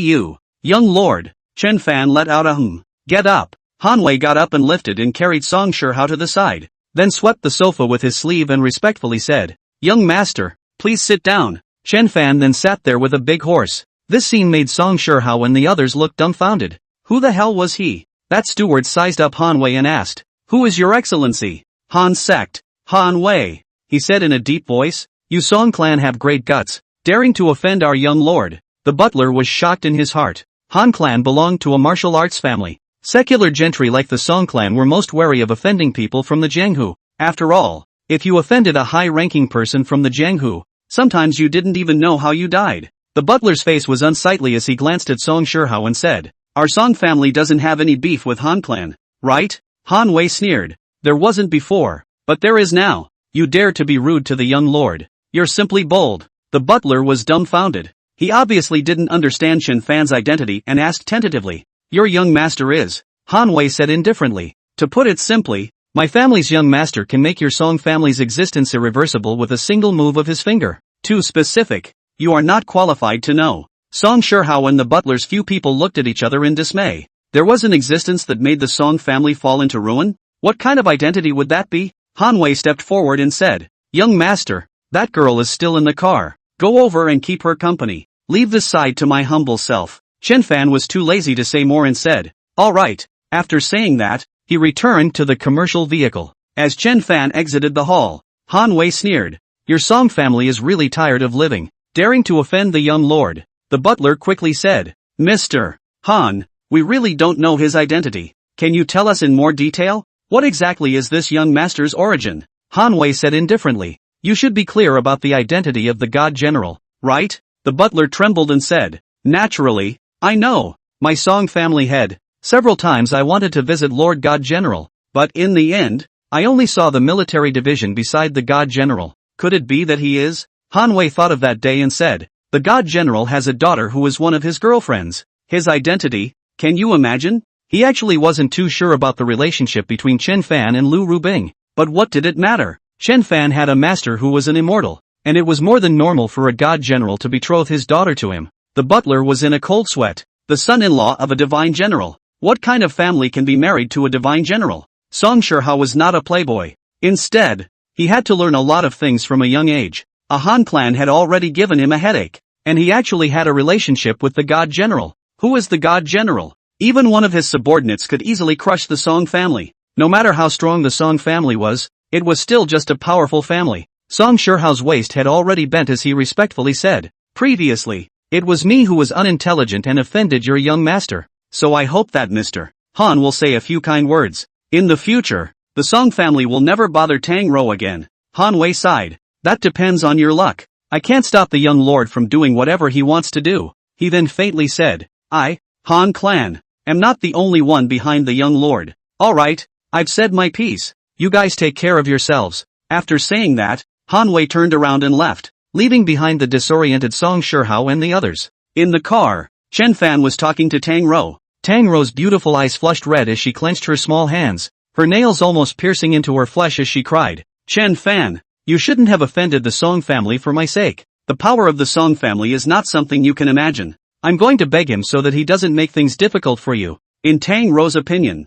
you, young lord. Chen Fan let out a Get up. Han Wei got up and lifted and carried Song Shihao to the side, then swept the sofa with his sleeve and respectfully said, Young master, please sit down. Chen Fan then sat there with a big horse. This scene made Song Shihao and the others look dumbfounded. Who the hell was he? That steward sized up Han Wei and asked, Who is your excellency? Han sect. Han Wei, he said in a deep voice. You Song clan have great guts, daring to offend our young lord. The butler was shocked in his heart. Han clan belonged to a martial arts family. Secular gentry like the Song clan were most wary of offending people from the Jianghu. After all, if you offended a high-ranking person from the Jianghu, sometimes you didn't even know how you died. The butler's face was unsightly as he glanced at Song Shihao and said, Our Song family doesn't have any beef with Han clan, right? Han Wei sneered. There wasn't before, but there is now. You dare to be rude to the young lord. You're simply bold. The butler was dumbfounded. He obviously didn't understand Chen Fan's identity and asked tentatively, Your young master is? Han Wei said indifferently. To put it simply, my family's young master can make your Song family's existence irreversible with a single move of his finger. Too specific. You are not qualified to know. Song Shihao and the butler's few people looked at each other in dismay. There was an existence that made the Song family fall into ruin? What kind of identity would that be? Han Wei stepped forward and said, Young master, that girl is still in the car. Go over and keep her company. Leave this side to my humble self. Chen Fan was too lazy to say more and said, All right. After saying that, he returned to the commercial vehicle. As Chen Fan exited the hall, Han Wei sneered. Your Song family is really tired of living, daring to offend the young lord. The butler quickly said, Mr. Han, we really don't know his identity. Can you tell us in more detail? What exactly is this young master's origin? Han Wei said indifferently. You should be clear about the identity of the God General, right? The butler trembled and said, Naturally, I know. My Song family head. Several times I wanted to visit Lord God General, but in the end, I only saw the military division beside the God General. Could it be that he is? Han Wei thought of that day and said, The God General has a daughter who is one of his girlfriends. His identity? Can you imagine? He actually wasn't too sure about the relationship between Chen Fan and Lu Rubing, but what did it matter? Chen Fan had a master who was an immortal, and it was more than normal for a God General to betroth his daughter to him. The butler was in a cold sweat. The son-in-law of a divine general. What kind of family can be married to a divine general? Song Shihao was not a playboy. Instead, he had to learn a lot of things from a young age. A Han clan had already given him a headache, and he actually had a relationship with the God General. Who is the God General? Even one of his subordinates could easily crush the Song family. No matter how strong the Song family was, it was still just a powerful family. Song Shihao's waist had already bent as he respectfully said, Previously, it was me who was unintelligent and offended your young master. So I hope that Mr. Han will say a few kind words. In the future, the Song family will never bother Tang Rou again. Han Wei sighed. That depends on your luck. I can't stop the young lord from doing whatever he wants to do. He then faintly said, I, Han clan, am not the only one behind the young lord. Alright, I've said my piece. You guys take care of yourselves. After saying that, Han Wei turned around and left, leaving behind the disoriented Song Shihao and the others. In the car, Chen Fan was talking to Tang Rou. Tang Rou's beautiful eyes flushed red as she clenched her small hands, her nails almost piercing into her flesh as she cried, Chen Fan, you shouldn't have offended the Song family for my sake. The power of the Song family is not something you can imagine. I'm going to beg him so that he doesn't make things difficult for you. In Tang Rou's opinion,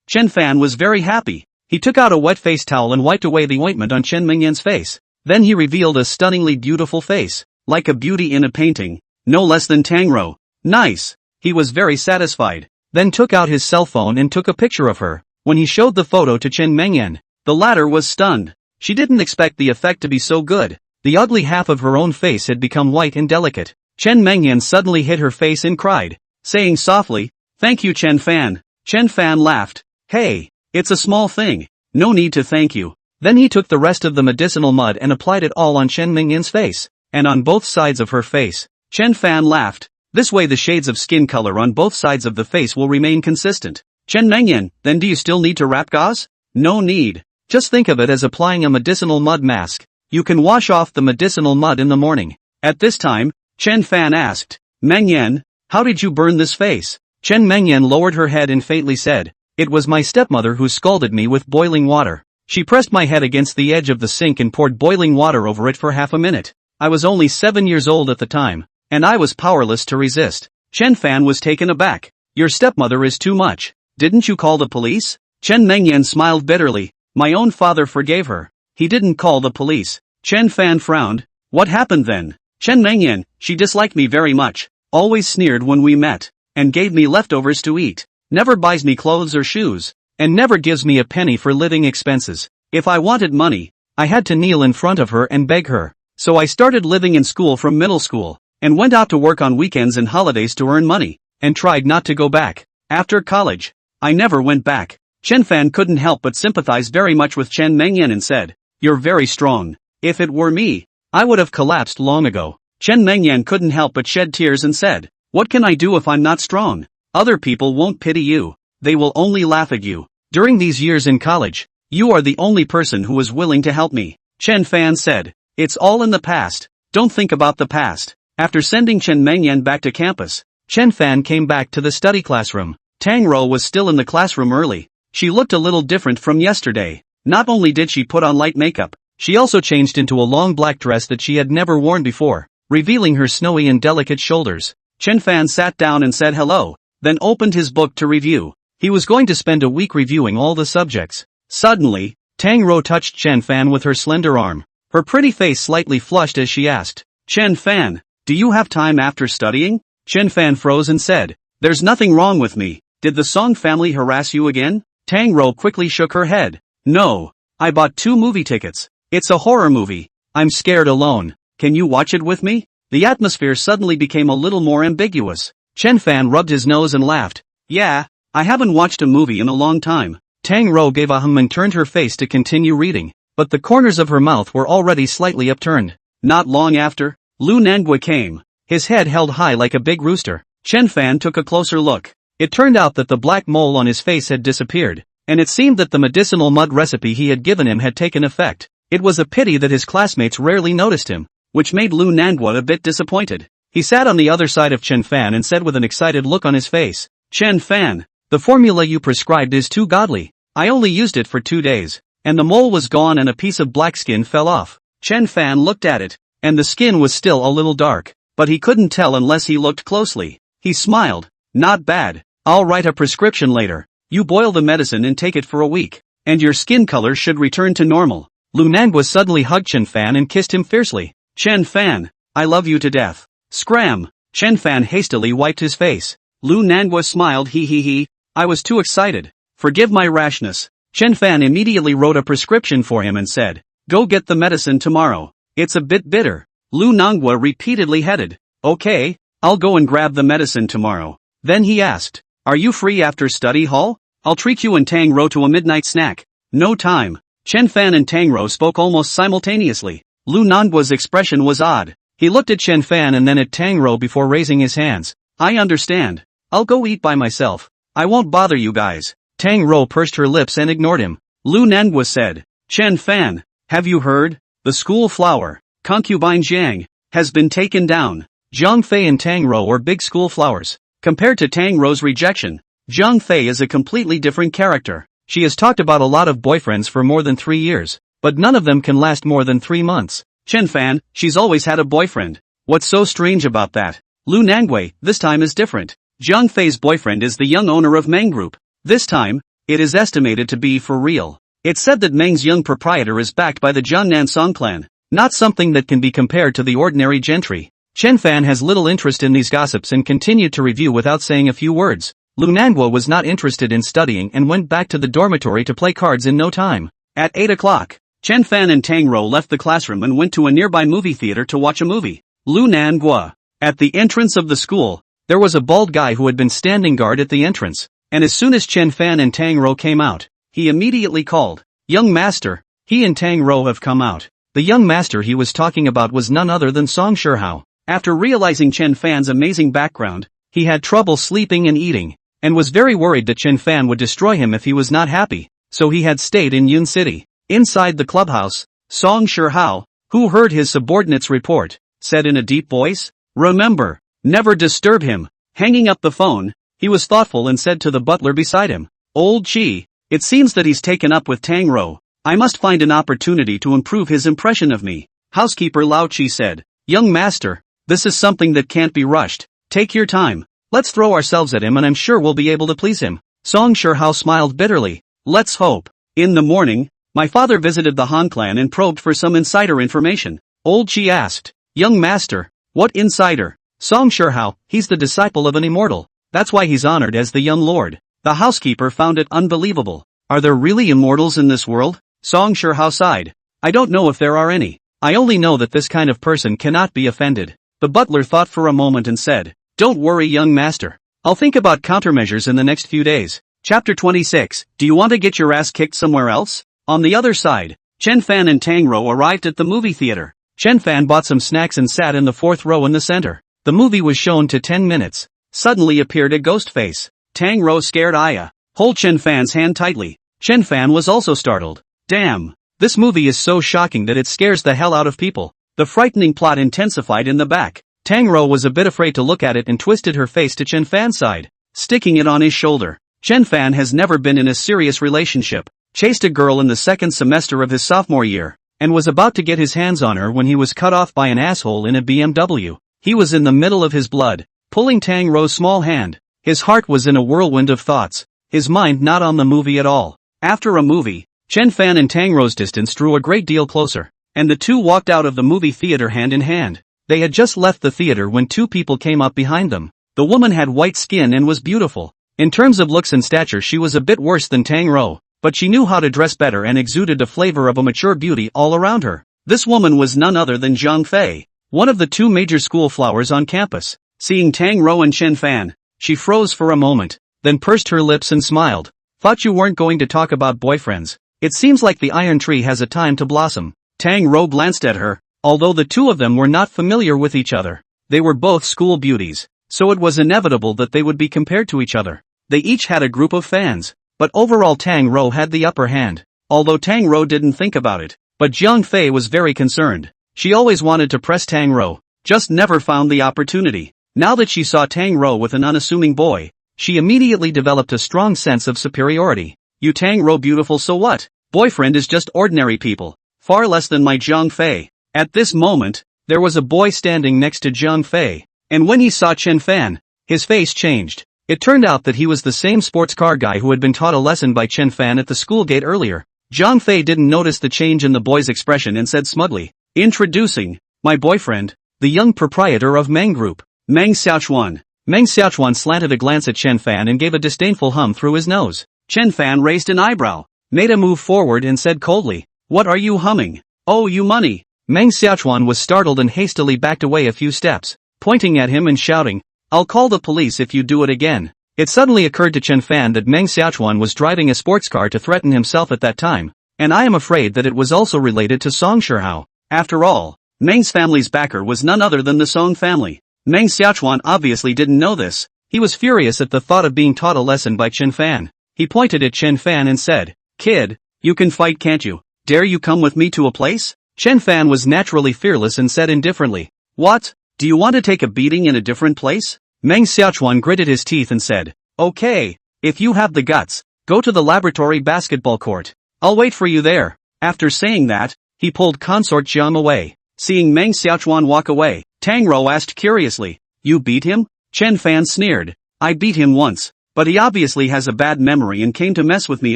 Chen Fan was very happy. He took out a wet face towel and wiped away the ointment on Chen Mengyan's face. Then he revealed a stunningly beautiful face, like a beauty in a painting, no less than Tang Rou. Nice. He was very satisfied. Then took out his cell phone and took a picture of her. When he showed the photo to Chen Mengyan, the latter was stunned. She didn't expect the effect to be so good. The ugly half of her own face had become white and delicate. Chen Mengyan suddenly hid her face and cried, saying softly, "Thank you, Chen Fan." Chen Fan laughed. "Hey, it's a small thing. No need to thank you." Then he took the rest of the medicinal mud and applied it all on Chen Mengyan's face, and on both sides of her face. Chen Fan laughed. This way the shades of skin color on both sides of the face will remain consistent. Chen Mengyan, then do you still need to wrap gauze? No need. Just think of it as applying a medicinal mud mask. You can wash off the medicinal mud in the morning. At this time, Chen Fan asked, "Mengyan, how did you burn this face?" Chen Mengyan lowered her head and faintly said, "It was my stepmother who scalded me with boiling water. She pressed my head against the edge of the sink and poured boiling water over it for half a minute. I was only 7 years old at the time, and I was powerless to resist." Chen Fan was taken aback. "Your stepmother is too much. Didn't you call the police?" Chen Mengyan smiled bitterly. "My own father forgave her. He didn't call the police." Chen Fan frowned. "What happened then?" "Chen Mengyan, she disliked me very much, always sneered when we met, and gave me leftovers to eat, never buys me clothes or shoes, and never gives me a penny for living expenses. If I wanted money, I had to kneel in front of her and beg her. So I started living in school from middle school, and went out to work on weekends and holidays to earn money, and tried not to go back. After college, I never went back." Chen Fan couldn't help but sympathize very much with Chen Mengyan and said, "You're very strong. If it were me, I would have collapsed long ago." Chen Mengyan couldn't help but shed tears and said, "What can I do if I'm not strong? Other people won't pity you. They will only laugh at you. During these years in college, you are the only person who was willing to help me." Chen Fan said, "It's all in the past. Don't think about the past." After sending Chen Mengyan back to campus, Chen Fan came back to the study classroom. Tang Rou was still in the classroom early. She looked a little different from yesterday. Not only did she put on light makeup, she also changed into a long black dress that she had never worn before, revealing her snowy and delicate shoulders. Chen Fan sat down and said hello, then opened his book to review. He was going to spend a week reviewing all the subjects. Suddenly, Tang Rou touched Chen Fan with her slender arm. Her pretty face slightly flushed as she asked, "Chen Fan, do you have time after studying?" Chen Fan froze and said, "There's nothing wrong with me. Did the Song family harass you again?" Tang Rou quickly shook her head. "No. I bought 2 movie tickets. It's a horror movie. I'm scared alone. Can you watch it with me?" The atmosphere suddenly became a little more ambiguous. Chen Fan rubbed his nose and laughed. "Yeah, I haven't watched a movie in a long time." Tang Rou gave a hum and turned her face to continue reading, but the corners of her mouth were already slightly upturned. Not long after, Lu Nanguo came, his head held high like a big rooster. Chen Fan took a closer look. It turned out that the black mole on his face had disappeared, and it seemed that the medicinal mud recipe he had given him had taken effect. It was a pity that his classmates rarely noticed him, which made Lu Nanguo a bit disappointed. He sat on the other side of Chen Fan and said with an excited look on his face, "Chen Fan, the formula you prescribed is too godly. I only used it for 2 days, and the mole was gone and a piece of black skin fell off." Chen Fan looked at it, and the skin was still a little dark, but he couldn't tell unless he looked closely. He smiled. "Not bad. I'll write a prescription later. You boil the medicine and take it for a week, and your skin color should return to normal." Lu Nanguo suddenly hugged Chen Fan and kissed him fiercely. "Chen Fan, I love you to death." Scram! Chen Fan hastily wiped his face. Lu Nanguo smiled. He. "I was too excited. Forgive my rashness." Chen Fan immediately wrote a prescription for him and said, "Go get the medicine tomorrow. It's a bit bitter." Lu Nanguo repeatedly headed. "Okay, I'll go and grab the medicine tomorrow." Then he asked, "Are you free after study hall? I'll treat you and Tang Rou to a midnight snack." "No time." Chen Fan and Tang Rou spoke almost simultaneously. Lu Nanguo's expression was odd. He looked at Chen Fan and then at Tang Rou before raising his hands. "I understand. I'll go eat by myself. I won't bother you guys." Tang Rou pursed her lips and ignored him. Lu Nanguo said, "Chen Fan, have you heard? The school flower, concubine Jiang, has been taken down." Zhang Fei and Tang Rou are big school flowers. Compared to Tang Rou's rejection, Zhang Fei is a completely different character. She has talked about a lot of boyfriends for more than 3 years, but none of them can last more than 3 months. Chen Fan, she's always had a boyfriend. What's so strange about that? Lu Nanguo, this time is different. Zhang Fei's boyfriend is the young owner of Mang Group. This time, it is estimated to be for real. It's said that Meng's young proprietor is backed by the Jiangnan Song clan, not something that can be compared to the ordinary gentry. Chen Fan has little interest in these gossips and continued to review without saying a few words. Lu Nanguo was not interested in studying and went back to the dormitory to play cards in no time. At 8 o'clock, Chen Fan and Tang Rou left the classroom and went to a nearby movie theater to watch a movie. Lu Nanguo. At the entrance of the school, there was a bald guy who had been standing guard at the entrance, and as soon as Chen Fan and Tang Rou came out, he immediately called, "Young master, he and Tang Rou have come out." The young master he was talking about was none other than Song Shihao. After realizing Chen Fan's amazing background, he had trouble sleeping and eating, and was very worried that Chen Fan would destroy him if he was not happy, so he had stayed in Yun City. Inside the clubhouse, Song Shihao, who heard his subordinate's report, said in a deep voice, "Remember, never disturb him." Hanging up the phone, he was thoughtful and said to the butler beside him, "Old Chi, it seems that he's taken up with Tang Rou. I must find an opportunity to improve his impression of me." Housekeeper Lao Chi said, "Young master, this is something that can't be rushed. Take your time. Let's throw ourselves at him and I'm sure we'll be able to please him." Song Shihao smiled bitterly. "Let's hope." In the morning, my father visited the Han clan and probed for some insider information. Old Chi asked, "Young master, what insider?" Song Shihao, "He's the disciple of an immortal. That's why he's honored as the young lord." The housekeeper found it unbelievable. "Are there really immortals in this world?" Song Shihao sighed. "I don't know if there are any. I only know that this kind of person cannot be offended." The butler thought for a moment and said, "Don't worry, young master. I'll think about countermeasures in the next few days." Chapter 26. Do you want to get your ass kicked somewhere else? On the other side, Chen Fan and Tang Rou arrived at the movie theater. Chen Fan bought some snacks and sat in the fourth row in the center. The movie was shown to 10 minutes. Suddenly appeared a ghost face. Tang Rou scared Aya. Hold Chen Fan's hand tightly. Chen Fan was also startled. Damn. This movie is so shocking that it scares the hell out of people. The frightening plot intensified in the back. Tang Rou was a bit afraid to look at it and twisted her face to Chen Fan's side, sticking it on his shoulder. Chen Fan has never been in a serious relationship, chased a girl in the second semester of his sophomore year, and was about to get his hands on her when he was cut off by an asshole in a BMW. He was in the middle of his blood, pulling Tang Rou's small hand. His heart was in a whirlwind of thoughts, his mind not on the movie at all. After a movie, Chen Fan and Tang Rou's distance drew a great deal closer, and the two walked out of the movie theater hand in hand. They had just left the theater when two people came up behind them. The woman had white skin and was beautiful. In terms of looks and stature she was a bit worse than Tang Rou, but she knew how to dress better and exuded a flavor of a mature beauty all around her. This woman was none other than Zhang Fei, one of the two major school flowers on campus. Seeing Tang Rou and Chen Fan, she froze for a moment, then pursed her lips and smiled. "Thought you weren't going to talk about boyfriends. It seems like the iron tree has a time to blossom." Tang Rou glanced at her. Although the two of them were not familiar with each other, they were both school beauties, so it was inevitable that they would be compared to each other. They each had a group of fans, but overall Tang Rou had the upper hand. Although Tang Rou didn't think about it, but Zhang Fei was very concerned. She always wanted to press Tang Rou, just never found the opportunity. Now that she saw Tang Rou with an unassuming boy, she immediately developed a strong sense of superiority. "You Tang Rou beautiful, so what? Boyfriend is just ordinary people, far less than my Zhang Fei." At this moment, there was a boy standing next to Zhang Fei, and when he saw Chen Fan, his face changed. It turned out that he was the same sports car guy who had been taught a lesson by Chen Fan at the school gate earlier. Zhang Fei didn't notice the change in the boy's expression and said smugly, "Introducing, my boyfriend, the young proprietor of Meng Group, Meng Sichuan." Meng Sichuan slanted a glance at Chen Fan and gave a disdainful hum through his nose. Chen Fan raised an eyebrow, made a move forward and said coldly, "What are you humming? Oh, you money." Meng Xiaochuan was startled and hastily backed away a few steps, pointing at him and shouting, "I'll call the police if you do it again." It suddenly occurred to Chen Fan that Meng Xiaochuan was driving a sports car to threaten himself at that time, and I am afraid that it was also related to Song Shihao. After all, Meng's family's backer was none other than the Song family. Meng Xiaochuan obviously didn't know this. He was furious at the thought of being taught a lesson by Chen Fan. He pointed at Chen Fan and said, "Kid, you can fight, can't you? Dare you come with me to a place?" Chen Fan was naturally fearless and said indifferently, "What? Do you want to take a beating in a different place?" Meng Xiaochuan gritted his teeth and said, "Okay, if you have the guts, go to the laboratory basketball court. I'll wait for you there." After saying that, he pulled Consort Jiang away. Seeing Meng Xiaochuan walk away, Tang Rou asked curiously, "You beat him?" Chen Fan sneered, "I beat him once, but he obviously has a bad memory and came to mess with me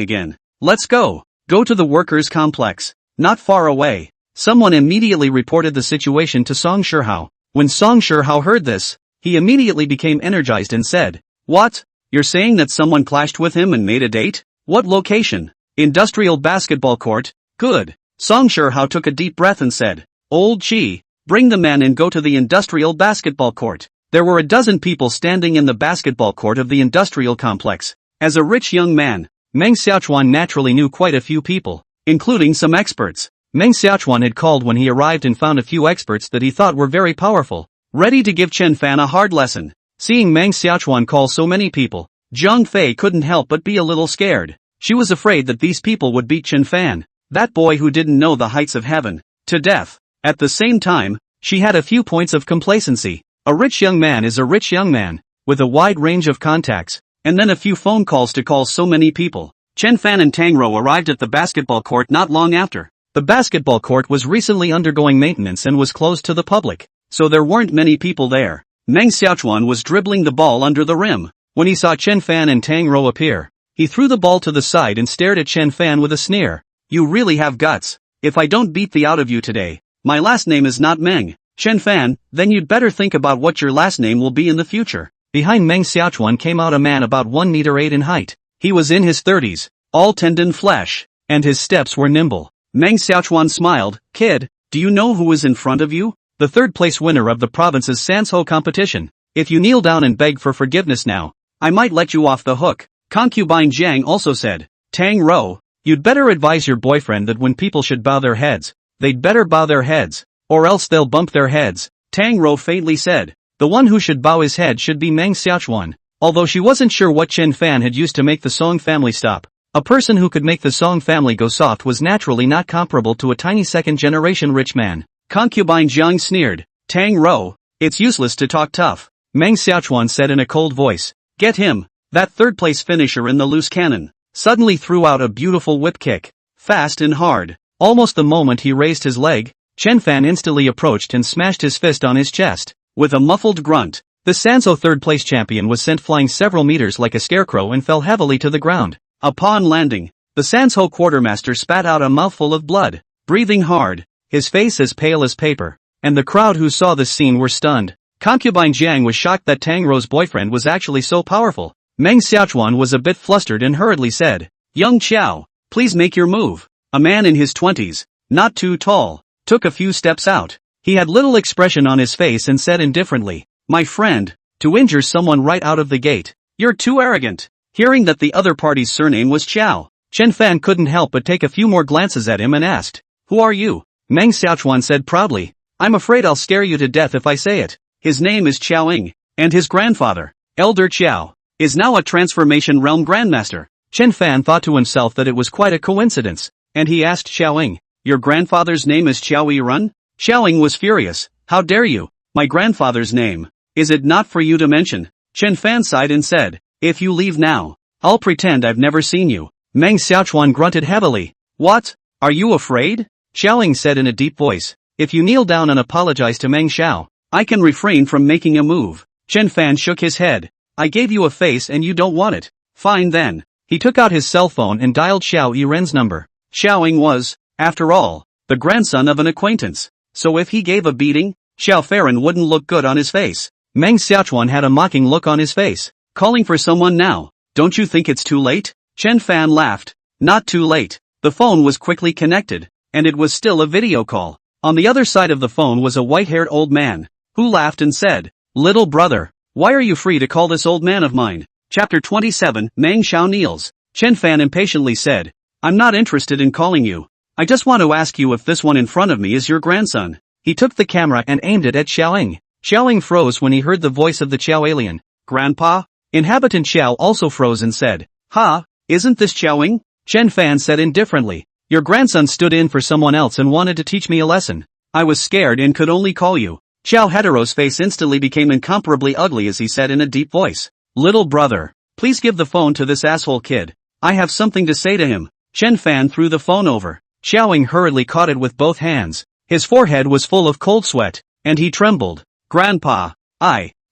again. Let's go. Go to the workers' complex. Not far away. Someone immediately reported the situation to Song Shihao. When Song Shihao heard this, he immediately became energized and said, "What? You're saying that someone clashed with him and made a date? What location? Industrial basketball court? Good." Song Shihao took a deep breath and said, "Old Chi, bring the man and go to the industrial basketball court." There were a dozen people standing in the basketball court of the industrial complex. As a rich young man, Meng Sichuan naturally knew quite a few people, including some experts. Meng Sichuan had called when he arrived and found a few experts that he thought were very powerful, ready to give Chen Fan a hard lesson. Seeing Meng Sichuan call so many people, Zhang Fei couldn't help but be a little scared. She was afraid that these people would beat Chen Fan, that boy who didn't know the heights of heaven, to death. At the same time, she had a few points of complacency. A rich young man is a rich young man, with a wide range of contacts, and then a few phone calls to call so many people. Chen Fan and Tang Rou arrived at the basketball court not long after. The basketball court was recently undergoing maintenance and was closed to the public, so there weren't many people there. Meng Sichuan was dribbling the ball under the rim. When he saw Chen Fan and Tang Rou appear, he threw the ball to the side and stared at Chen Fan with a sneer. "You really have guts. If I don't beat the out of you today, my last name is not Meng, Chen Fan, then you'd better think about what your last name will be in the future." Behind Meng Sichuan came out a man about 1 meter 8 in height. He was in his 30s, all tendon flesh, and his steps were nimble. Meng Sichuan smiled. "Kid, do you know who is in front of you? The third-place winner of the province's Sanso competition. If you kneel down and beg for forgiveness now, I might let you off the hook." Concubine Jiang also said, "Tang Rou, you'd better advise your boyfriend that when people should bow their heads, they'd better bow their heads, or else they'll bump their heads." Tang Rou faintly said, "The one who should bow his head should be Meng Sichuan." Although she wasn't sure what Chen Fan had used to make the Song family stop, a person who could make the Song family go soft was naturally not comparable to a tiny second-generation rich man. Concubine Jiang sneered, "Tang Rou, it's useless to talk tough," Meng Sichuan said in a cold voice. "Get him." That third-place finisher in the loose cannon suddenly threw out a beautiful whip kick, fast and hard. Almost the moment he raised his leg, Chen Fan instantly approached and smashed his fist on his chest. With a muffled grunt, the Sanso third-place champion was sent flying several meters like a scarecrow and fell heavily to the ground. Upon landing, the Sanso quartermaster spat out a mouthful of blood, breathing hard, his face as pale as paper, and the crowd who saw this scene were stunned. Concubine Jiang was shocked that Tang Rou's boyfriend was actually so powerful. Meng Sichuan was a bit flustered and hurriedly said, "Young Qiao, please make your move." A man in his 20s, not too tall, took a few steps out. He had little expression on his face and said indifferently, "My friend, to injure someone right out of the gate, you're too arrogant." Hearing that the other party's surname was Qiao, Chen Fan couldn't help but take a few more glances at him and asked, "Who are you?" Meng Sichuan said proudly, "I'm afraid I'll scare you to death if I say it. His name is Qiaoying, and his grandfather, Elder Qiao, is now a transformation realm grandmaster." Chen Fan thought to himself that it was quite a coincidence, and he asked Qiaoying, "Your grandfather's name is Qiao Yirun?" Qiaoying was furious. "How dare you? My grandfather's name. Is it not for you to mention?" Chen Fan sighed and said, "If you leave now, I'll pretend I've never seen you." Meng Sichuan grunted heavily. "What? Are you afraid?" Qiaoying said in a deep voice, "If you kneel down and apologize to Meng Xiao, I can refrain from making a move." Chen Fan shook his head. "I gave you a face and you don't want it. Fine then." He took out his cell phone and dialed Xiao Yiren's number. Qiaoying was, after all, the grandson of an acquaintance, so if he gave a beating, Xiao Farren wouldn't look good on his face. Meng Sichuan had a mocking look on his face. "Calling for someone now, don't you think it's too late?" Chen Fan laughed. "Not too late." The phone was quickly connected, and it was still a video call. On the other side of the phone was a white-haired old man, who laughed and said, "Little brother, why are you free to call this old man of mine?" Chapter 27, Meng Xiao kneels. Chen Fan impatiently said, "I'm not interested in calling you. I just want to ask you if this one in front of me is your grandson." He took the camera and aimed it at Xiaoying. Xiaoying froze when he heard the voice of the Qiao alien. "Grandpa?" Inhabitant Xiao also froze and said, "Ha, isn't this Qiaoying?" Chen Fan said indifferently, "Your grandson stood in for someone else and wanted to teach me a lesson. I was scared and could only call you." Qiao Hetero's face instantly became incomparably ugly as he said in a deep voice, "Little brother, please give the phone to this asshole kid. I have something to say to him." Chen Fan threw the phone over. Xiaoying hurriedly caught it with both hands. His forehead was full of cold sweat, and he trembled. "Grandpa,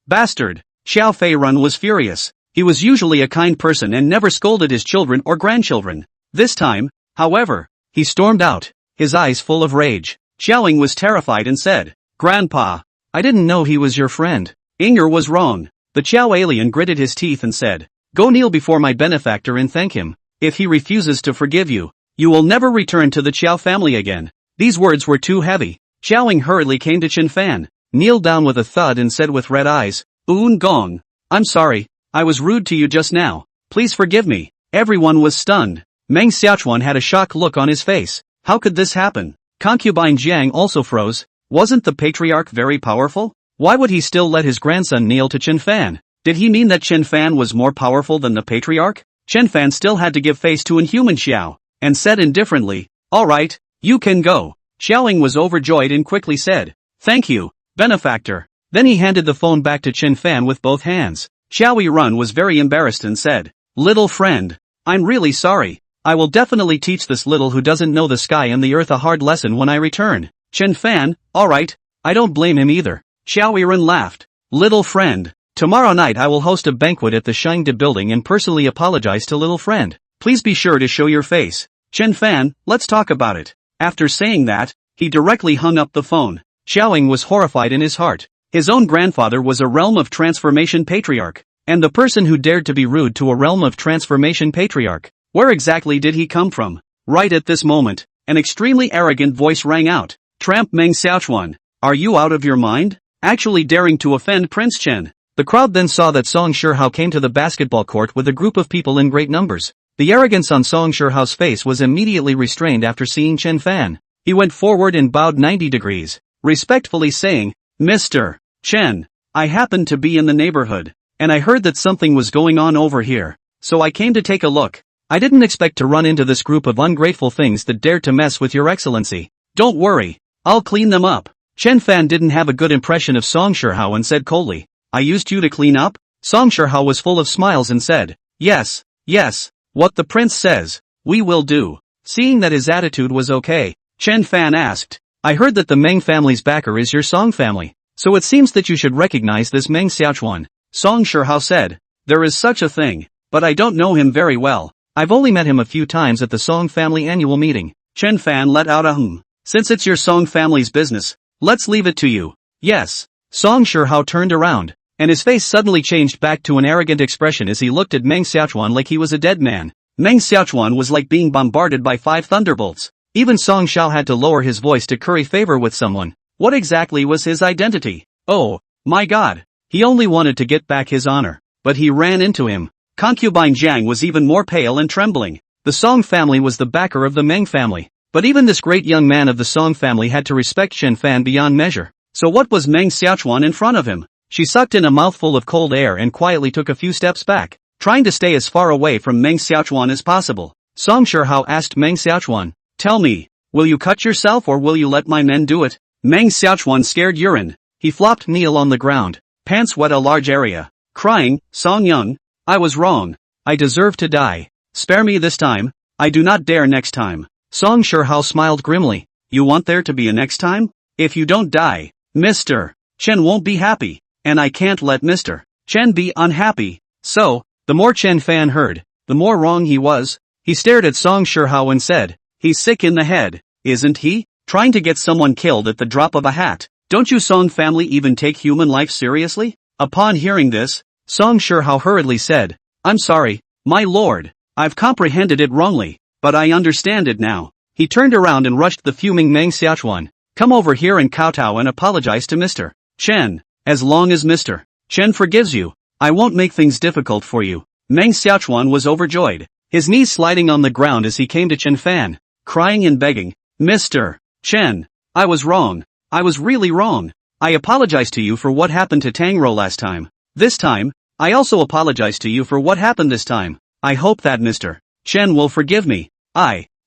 bastard." Xiao Feirun was furious. He was usually a kind person and never scolded his children or grandchildren. This time, however, he stormed out, his eyes full of rage. Xiaoying was terrified and said, "Grandpa, I didn't know he was your friend." Inger was wrong. The Qiao alien gritted his teeth and said, "Go kneel before my benefactor and thank him. If he refuses to forgive you, you will never return to the Qiao family again." These words were too heavy. Xiaoying hurriedly came to Chen Fan, kneeled down with a thud and said with red eyes, "Un Gong, I'm sorry, I was rude to you just now. Please forgive me." Everyone was stunned. Meng Xiaochuan had a shocked look on his face. How could this happen? Concubine Jiang also froze. Wasn't the patriarch very powerful? Why would he still let his grandson kneel to Chen Fan? Did he mean that Chen Fan was more powerful than the patriarch? Chen Fan still had to give face to inhuman Xiao, and said indifferently, "All right, you can go." Xiaoying was overjoyed and quickly said, "Thank you, benefactor." Then he handed the phone back to Chen Fan with both hands. Xiao Yirun was very embarrassed and said, "Little friend, I'm really sorry. I will definitely teach this little who doesn't know the sky and the earth a hard lesson when I return." Chen Fan, "Alright, I don't blame him either." Xiao Yirun laughed. "Little friend, tomorrow night I will host a banquet at the Shangde building and personally apologize to little friend. Please be sure to show your face. Chen Fan, let's talk about it." After saying that, he directly hung up the phone. Xiaoying was horrified in his heart. His own grandfather was a realm of transformation patriarch, and the person who dared to be rude to a realm of transformation patriarch. Where exactly did he come from? Right at this moment, an extremely arrogant voice rang out. "Tramp Meng Xiaochuan, are you out of your mind? Actually daring to offend Prince Chen." The crowd then saw that Song Shihao came to the basketball court with a group of people in great numbers. The arrogance on Song Shihao's face was immediately restrained after seeing Chen Fan. He went forward and bowed 90 degrees, respectfully saying, "Mr. Chen, I happened to be in the neighborhood, and I heard that something was going on over here, so I came to take a look. I didn't expect to run into this group of ungrateful things that dared to mess with your excellency. Don't worry, I'll clean them up." Chen Fan didn't have a good impression of Song Shihao and said coldly, "I used you to clean up?" Song Shihao was full of smiles and said, "Yes, yes, what the prince says, we will do." Seeing that his attitude was okay, Chen Fan asked, "I heard that the Meng family's backer is your Song family, so it seems that you should recognize this Meng Xiaochuan." Song Shihao said, "There is such a thing, but I don't know him very well. I've only met him a few times at the Song family annual meeting." Chen Fan let out a "Hmm." "Since it's your Song family's business, let's leave it to you." "Yes." Song Shihao turned around, and his face suddenly changed back to an arrogant expression as he looked at Meng Xiaochuan like he was a dead man. Meng Xiaochuan was like being bombarded by 5 thunderbolts. Even Song Shao had to lower his voice to curry favor with someone. What exactly was his identity? Oh, my god. He only wanted to get back his honor, but he ran into him. Concubine Jiang was even more pale and trembling. The Song family was the backer of the Meng family, but even this great young man of the Song family had to respect Chen Fan beyond measure. So what was Meng Xiaochuan in front of him? She sucked in a mouthful of cold air and quietly took a few steps back, trying to stay as far away from Meng Xiaochuan as possible. Song Shihao asked Meng Xiaochuan, "Tell me, will you cut yourself or will you let my men do it?" Meng Xiaochuan scared urine. He flopped kneel on the ground, pants wet a large area, crying, "Song Young, I was wrong. I deserve to die. Spare me this time. I do not dare next time." Song Shihao smiled grimly. "You want there to be a next time? If you don't die, Mr. Chen won't be happy, and I can't let Mr. Chen be unhappy." So, the more Chen Fan heard, the more wrong he was. He stared at Song Shihao and said, "He's sick in the head, isn't he? Trying to get someone killed at the drop of a hat. Don't you Song family even take human life seriously?" Upon hearing this, Song Shihao hurriedly said, "I'm sorry, my lord. I've comprehended it wrongly, but I understand it now." He turned around and rushed the fuming Meng Xiaochuan. "Come over here and kowtow and apologize to Mr. Chen. As long as Mr. Chen forgives you, I won't make things difficult for you." Meng Xiaochuan was overjoyed, his knees sliding on the ground as he came to Chen Fan, crying and begging, "Mr. Chen, I was wrong. I was really wrong. I apologize to you for what happened to Tang Rou last time. This time, I also apologize to you for what happened this time. I hope that Mr. Chen will forgive me."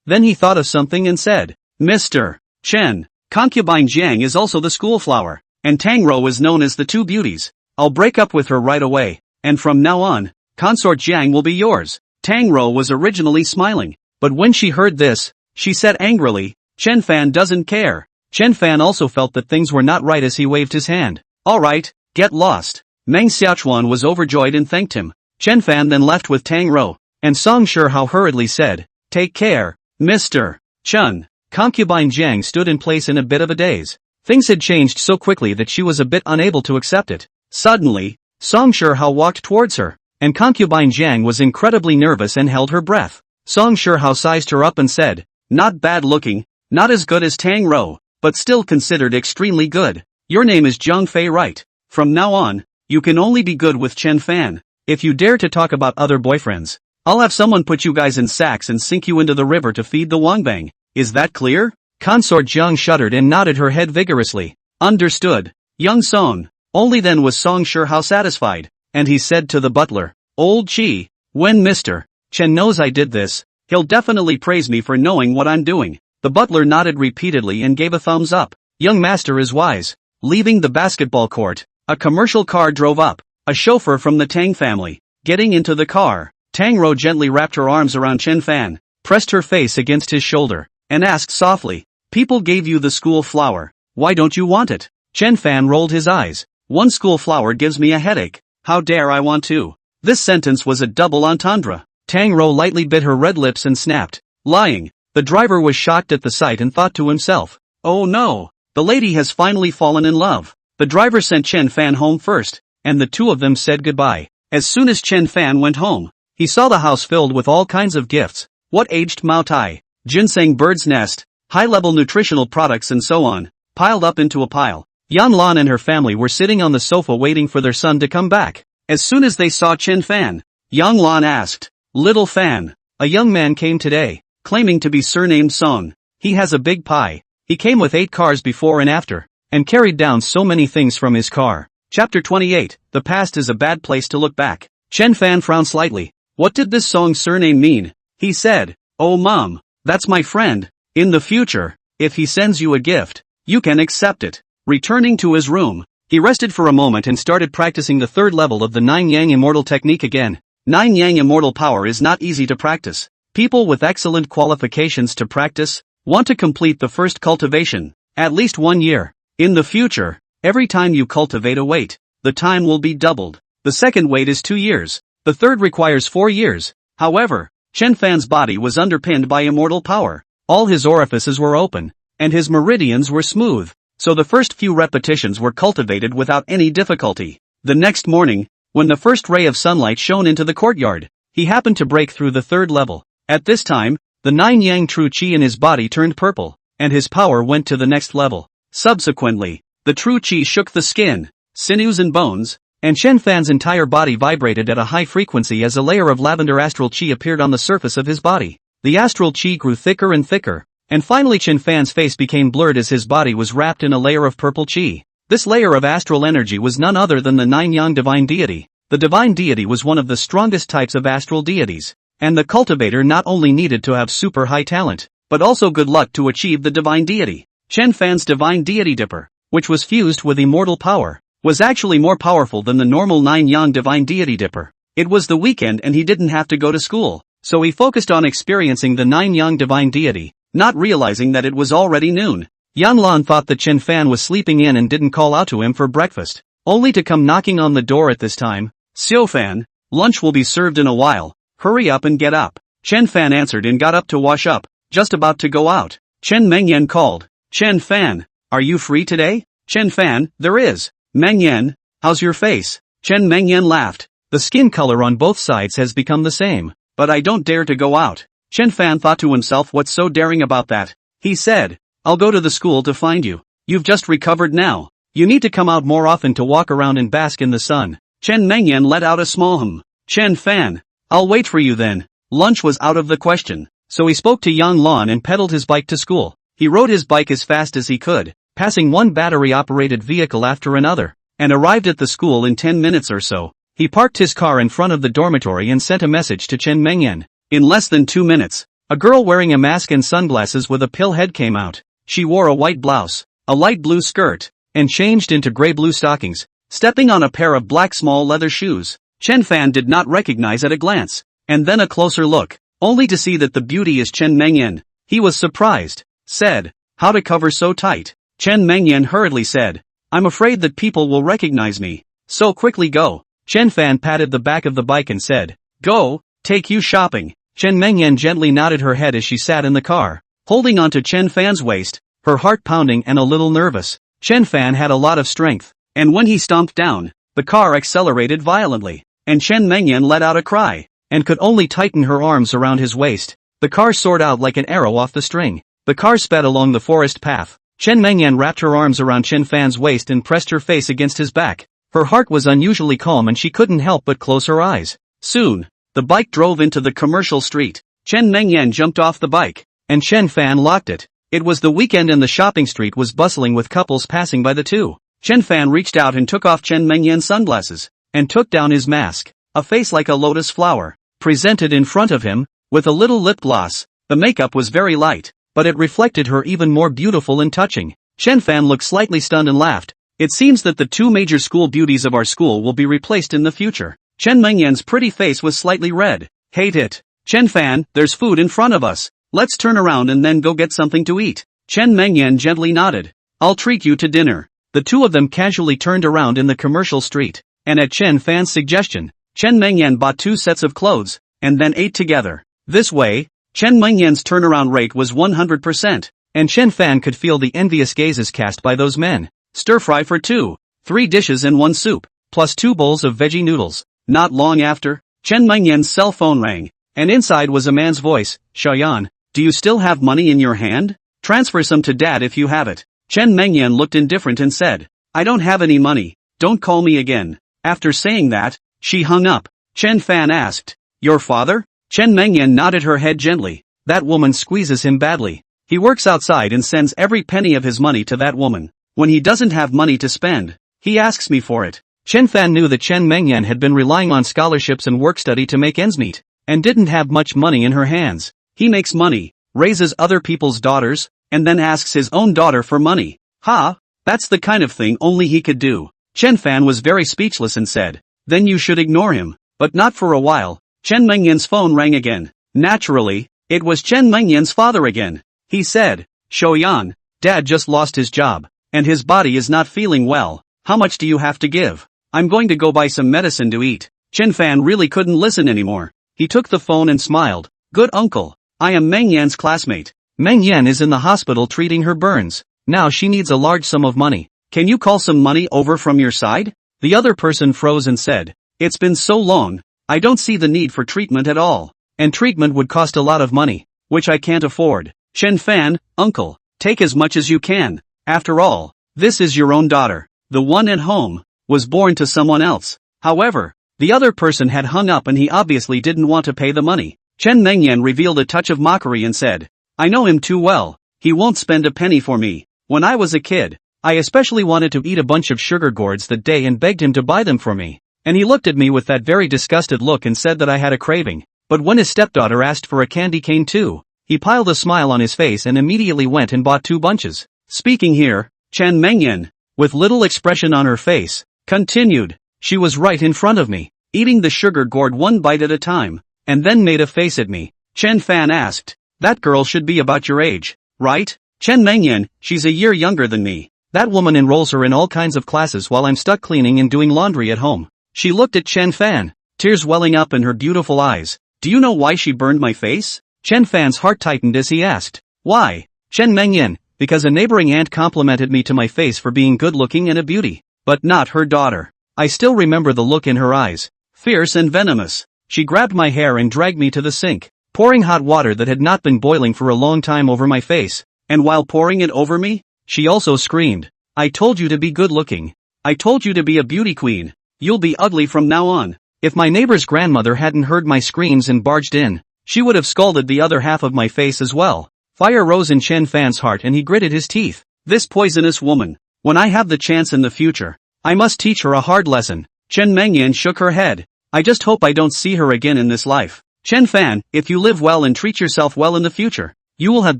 Then he thought of something and said, "Mr. Chen, concubine Jiang is also the school flower, and Tang Rou is known as the Two Beauties. I'll break up with her right away, and from now on, consort Jiang will be yours." Tang Rou was originally smiling, but when she heard this, she said angrily, "Chen Fan doesn't care." Chen Fan also felt that things were not right as he waved his hand. "Alright, get lost." Meng Xiaochuan was overjoyed and thanked him. Chen Fan then left with Tang Rou, and Song Shihao hurriedly said, "Take care, Mr. Chun." Concubine Jiang stood in place in a bit of a daze. Things had changed so quickly that she was a bit unable to accept it. Suddenly, Song Shihao walked towards her, and concubine Jiang was incredibly nervous and held her breath. Song Shihao sized her up and said, "Not bad looking, not as good as Tang Rou, but still considered extremely good. Your name is Zhang Fei, right? From now on, you can only be good with Chen Fan. If you dare to talk about other boyfriends, I'll have someone put you guys in sacks and sink you into the river to feed the Wangbang. Is that clear?" Consort Jiang shuddered and nodded her head vigorously. "Understood, young Song." Only then was Song Shihao satisfied, and he said to the butler, "Old Chi, when Mr. Chen knows I did this, he'll definitely praise me for knowing what I'm doing." The butler nodded repeatedly and gave a thumbs up. Young master is wise. Leaving the basketball court, a commercial car drove up, a chauffeur from the Tang family. Getting into the car, Tang Rou gently wrapped her arms around Chen Fan, pressed her face against his shoulder, and asked softly, "People gave you the school flower, why don't you want it?" Chen Fan rolled his eyes. "One school flower gives me a headache, how dare I want to?" This sentence was a double entendre. Tang Rou lightly bit her red lips and snapped, "Lying." The driver was shocked at the sight and thought to himself, "Oh no, the lady has finally fallen in love." The driver sent Chen Fan home first, and the two of them said goodbye. As soon as Chen Fan went home, he saw the house filled with all kinds of gifts. What aged Mao Tai, ginseng bird's nest, high-level nutritional products and so on, piled up into a pile. Yan Lan and her family were sitting on the sofa waiting for their son to come back. As soon as they saw Chen Fan, Yang Lan asked, "Little Fan, a young man came today, claiming to be surnamed Song. He has a big pie. He came with 8 cars before and after, and carried down so many things from his car." Chapter 28, The past is a bad place to look back. Chen Fan frowned slightly. What did this Song's surname mean? He said, "Oh Mom, that's my friend. In the future, if he sends you a gift, you can accept it." Returning to his room, he rested for a moment and started practicing the 3rd level of the 9 Yang Immortal technique again. 9 Yang Immortal power is not easy to practice. People with excellent qualifications to practice want to complete the first cultivation, at least 1 year. In the future, every time you cultivate a weight, the time will be doubled. The second weight is 2 years. The third requires 4 years. However, Chen Fan's body was underpinned by immortal power. All his orifices were open, and his meridians were smooth, so the first few repetitions were cultivated without any difficulty. The next morning, when the first ray of sunlight shone into the courtyard, he happened to break through the 3rd level. At this time, the 9 Yang true Qi in his body turned purple, and his power went to the next level. Subsequently, the true Qi shook the skin, sinews and bones, and Chen Fan's entire body vibrated at a high frequency as a layer of lavender astral Qi appeared on the surface of his body. The astral Qi grew thicker and thicker, and finally Chen Fan's face became blurred as his body was wrapped in a layer of purple Qi. This layer of astral energy was none other than the 9 Yang divine deity. The divine deity was one of the strongest types of astral deities, and the cultivator not only needed to have super high talent, but also good luck to achieve the divine deity. Chen Fan's divine deity dipper, which was fused with immortal power, was actually more powerful than the normal 9 Yang divine deity dipper. It was the weekend and he didn't have to go to school, so he focused on experiencing the 9 Yang divine deity, not realizing that it was already noon. Yan Lan thought that Chen Fan was sleeping in and didn't call out to him for breakfast, only to come knocking on the door at this time. "Xiu Fan, lunch will be served in a while, hurry up and get up." Chen Fan answered and got up to wash up, just about to go out. Chen Mengyan called, "Chen Fan, are you free today?" "Chen Fan, there is." "Mengyan, how's your face?" Chen Mengyan laughed. "The skin color on both sides has become the same, but I don't dare to go out." Chen Fan thought to himself, what's so daring about that? He said, "I'll go to the school to find you. You've just recovered now. You need to come out more often to walk around and bask in the sun." Chen Mengyan let out a small hum. "Chen Fan, I'll wait for you then." Lunch was out of the question, so he spoke to Yang Lan and pedaled his bike to school. He rode his bike as fast as he could, passing one battery-operated vehicle after another, and arrived at the school in 10 minutes or so. He parked his car in front of the dormitory and sent a message to Chen Mengyan. In less than 2 minutes, a girl wearing a mask and sunglasses with a pill head came out. She wore a white blouse, a light blue skirt, and changed into gray-blue stockings, stepping on a pair of black small leather shoes. Chen Fan did not recognize at a glance, and then a closer look, only to see that the beauty is Chen Mengyan. He was surprised, said, "How to cover so tight?" Chen Mengyan hurriedly said, "I'm afraid that people will recognize me, so quickly go." Chen Fan patted the back of the bike and said, "Go, take you shopping." Chen Mengyan gently nodded her head as she sat in the car, holding onto Chen Fan's waist, her heart pounding and a little nervous. Chen Fan had a lot of strength, and when he stomped down, the car accelerated violently, and Chen Mengyan let out a cry, and could only tighten her arms around his waist. The car soared out like an arrow off the string. The car sped along the forest path. Chen Mengyan wrapped her arms around Chen Fan's waist and pressed her face against his back. Her heart was unusually calm and she couldn't help but close her eyes. Soon, the bike drove into the commercial street. Chen Mengyan jumped off the bike, and Chen Fan locked it. It was the weekend and the shopping street was bustling with couples passing by the two. Chen Fan reached out and took off Chen Mengyan's sunglasses, and took down his mask. A face like a lotus flower, presented in front of him, with a little lip gloss. The makeup was very light, but it reflected her even more beautiful and touching. Chen Fan looked slightly stunned and laughed. It seems that the two major school beauties of our school will be replaced in the future. Chen Mengyan's pretty face was slightly red. Hate it. Chen Fan, there's food in front of us. Let's turn around and then go get something to eat. Chen Mengyan gently nodded. I'll treat you to dinner. The two of them casually turned around in the commercial street, and at Chen Fan's suggestion, Chen Mengyan bought 2 sets of clothes, and then ate together. This way, Chen Mengyan's turnaround rate was 100%, and Chen Fan could feel the envious gazes cast by those men. Stir fry for 2, 3 dishes and 1 soup, plus 2 bowls of veggie noodles. Not long after, Chen Mengyan's cell phone rang, and inside was a man's voice. Xiaoyan, do you still have money in your hand? Transfer some to Dad if you have it. Chen Mengyan looked indifferent and said, I don't have any money, don't call me again. After saying that, she hung up. Chen Fan asked, your father? Chen Mengyan nodded her head gently. That woman squeezes him badly. He works outside and sends every penny of his money to that woman. When he doesn't have money to spend, he asks me for it. Chen Fan knew that Chen Mengyan had been relying on scholarships and work study to make ends meet, and didn't have much money in her hands. He makes money, raises other people's daughters, and then asks his own daughter for money. That's the kind of thing only he could do. Chen Fan was very speechless and said, then you should ignore him. But not for a while. Chen Mengyan's phone rang again. Naturally, it was Chen Mengyan's father again. He said, Xiaoyan, Dad just lost his job, and his body is not feeling well. How much do you have to give? I'm going to go buy some medicine to eat. Chen Fan really couldn't listen anymore. He took the phone and smiled. Good uncle. I am Mengyan's classmate. Mengyan is in the hospital treating her burns. Now she needs a large sum of money. Can you call some money over from your side? The other person froze and said, it's been so long, I don't see the need for treatment at all. And treatment would cost a lot of money, which I can't afford. Chen Fan, uncle, take as much as you can. After all, this is your own daughter. The one at home was born to someone else. However, the other person had hung up and he obviously didn't want to pay the money. Chen Mengyan revealed a touch of mockery and said, I know him too well. He won't spend a penny for me. When I was a kid, I especially wanted to eat a bunch of sugar gourds that day and begged him to buy them for me. And he looked at me with that very disgusted look and said that I had a craving. But when his stepdaughter asked for a candy cane too, he piled a smile on his face and immediately went and bought 2 bunches. Speaking here, Chen Mengyan, with little expression on her face, continued, she was right in front of me, eating the sugar gourd 1 bite at a time, and then made a face at me. Chen Fan asked, that girl should be about your age, right? Chen Mengyan, she's a year younger than me. That woman enrolls her in all kinds of classes while I'm stuck cleaning and doing laundry at home. She looked at Chen Fan, tears welling up in her beautiful eyes. Do you know why she burned my face? Chen Fan's heart tightened as he asked. Why? Chen Mengyan, because a neighboring aunt complimented me to my face for being good looking and a beauty. But not her daughter. I still remember the look in her eyes. Fierce and venomous. She grabbed my hair and dragged me to the sink, pouring hot water that had not been boiling for a long time over my face. And while pouring it over me, she also screamed, I told you to be good looking. I told you to be a beauty queen. You'll be ugly from now on. If my neighbor's grandmother hadn't heard my screams and barged in, she would have scalded the other half of my face as well. Fire rose in Chen Fan's heart and he gritted his teeth. This poisonous woman. When I have the chance in the future, I must teach her a hard lesson. Chen Mengyan shook her head. I just hope I don't see her again in this life. Chen Fan, if you live well and treat yourself well in the future, you will have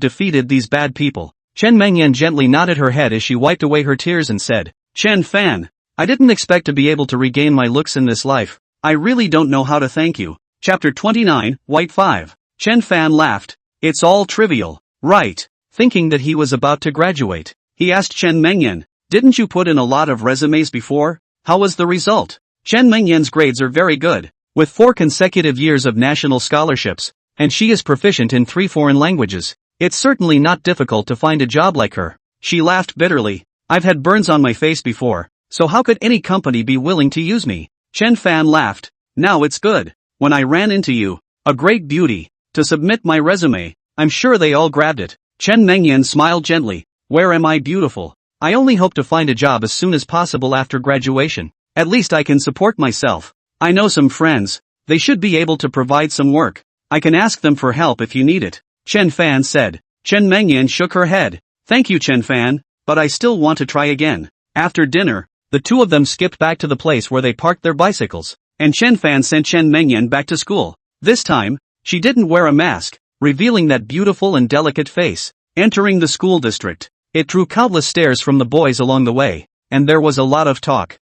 defeated these bad people. Chen Mengyan gently nodded her head as she wiped away her tears and said, Chen Fan, I didn't expect to be able to regain my looks in this life. I really don't know how to thank you. Chapter 29, White 5. Chen Fan laughed. It's all trivial, right? Thinking that he was about to graduate, he asked Chen Mengyan, didn't you put in a lot of resumes before? How was the result? Chen Mengyan's grades are very good, with 4 consecutive years of national scholarships, and she is proficient in 3 foreign languages. It's certainly not difficult to find a job like her. She laughed bitterly. I've had burns on my face before, so how could any company be willing to use me? Chen Fan laughed. Now it's good. When I ran into you, a great beauty, to submit my resume, I'm sure they all grabbed it. Chen Mengyan smiled gently. Where am I beautiful? I only hope to find a job as soon as possible after graduation. At least I can support myself. I know some friends. They should be able to provide some work. I can ask them for help if you need it, Chen Fan said. Chen Mengyan shook her head. Thank you, Chen Fan, but I still want to try again. After dinner, the two of them skipped back to the place where they parked their bicycles, and Chen Fan sent Chen Mengyan back to school. This time, she didn't wear a mask, revealing that beautiful and delicate face. Entering the school district, it drew countless stares from the boys along the way, and there was a lot of talk.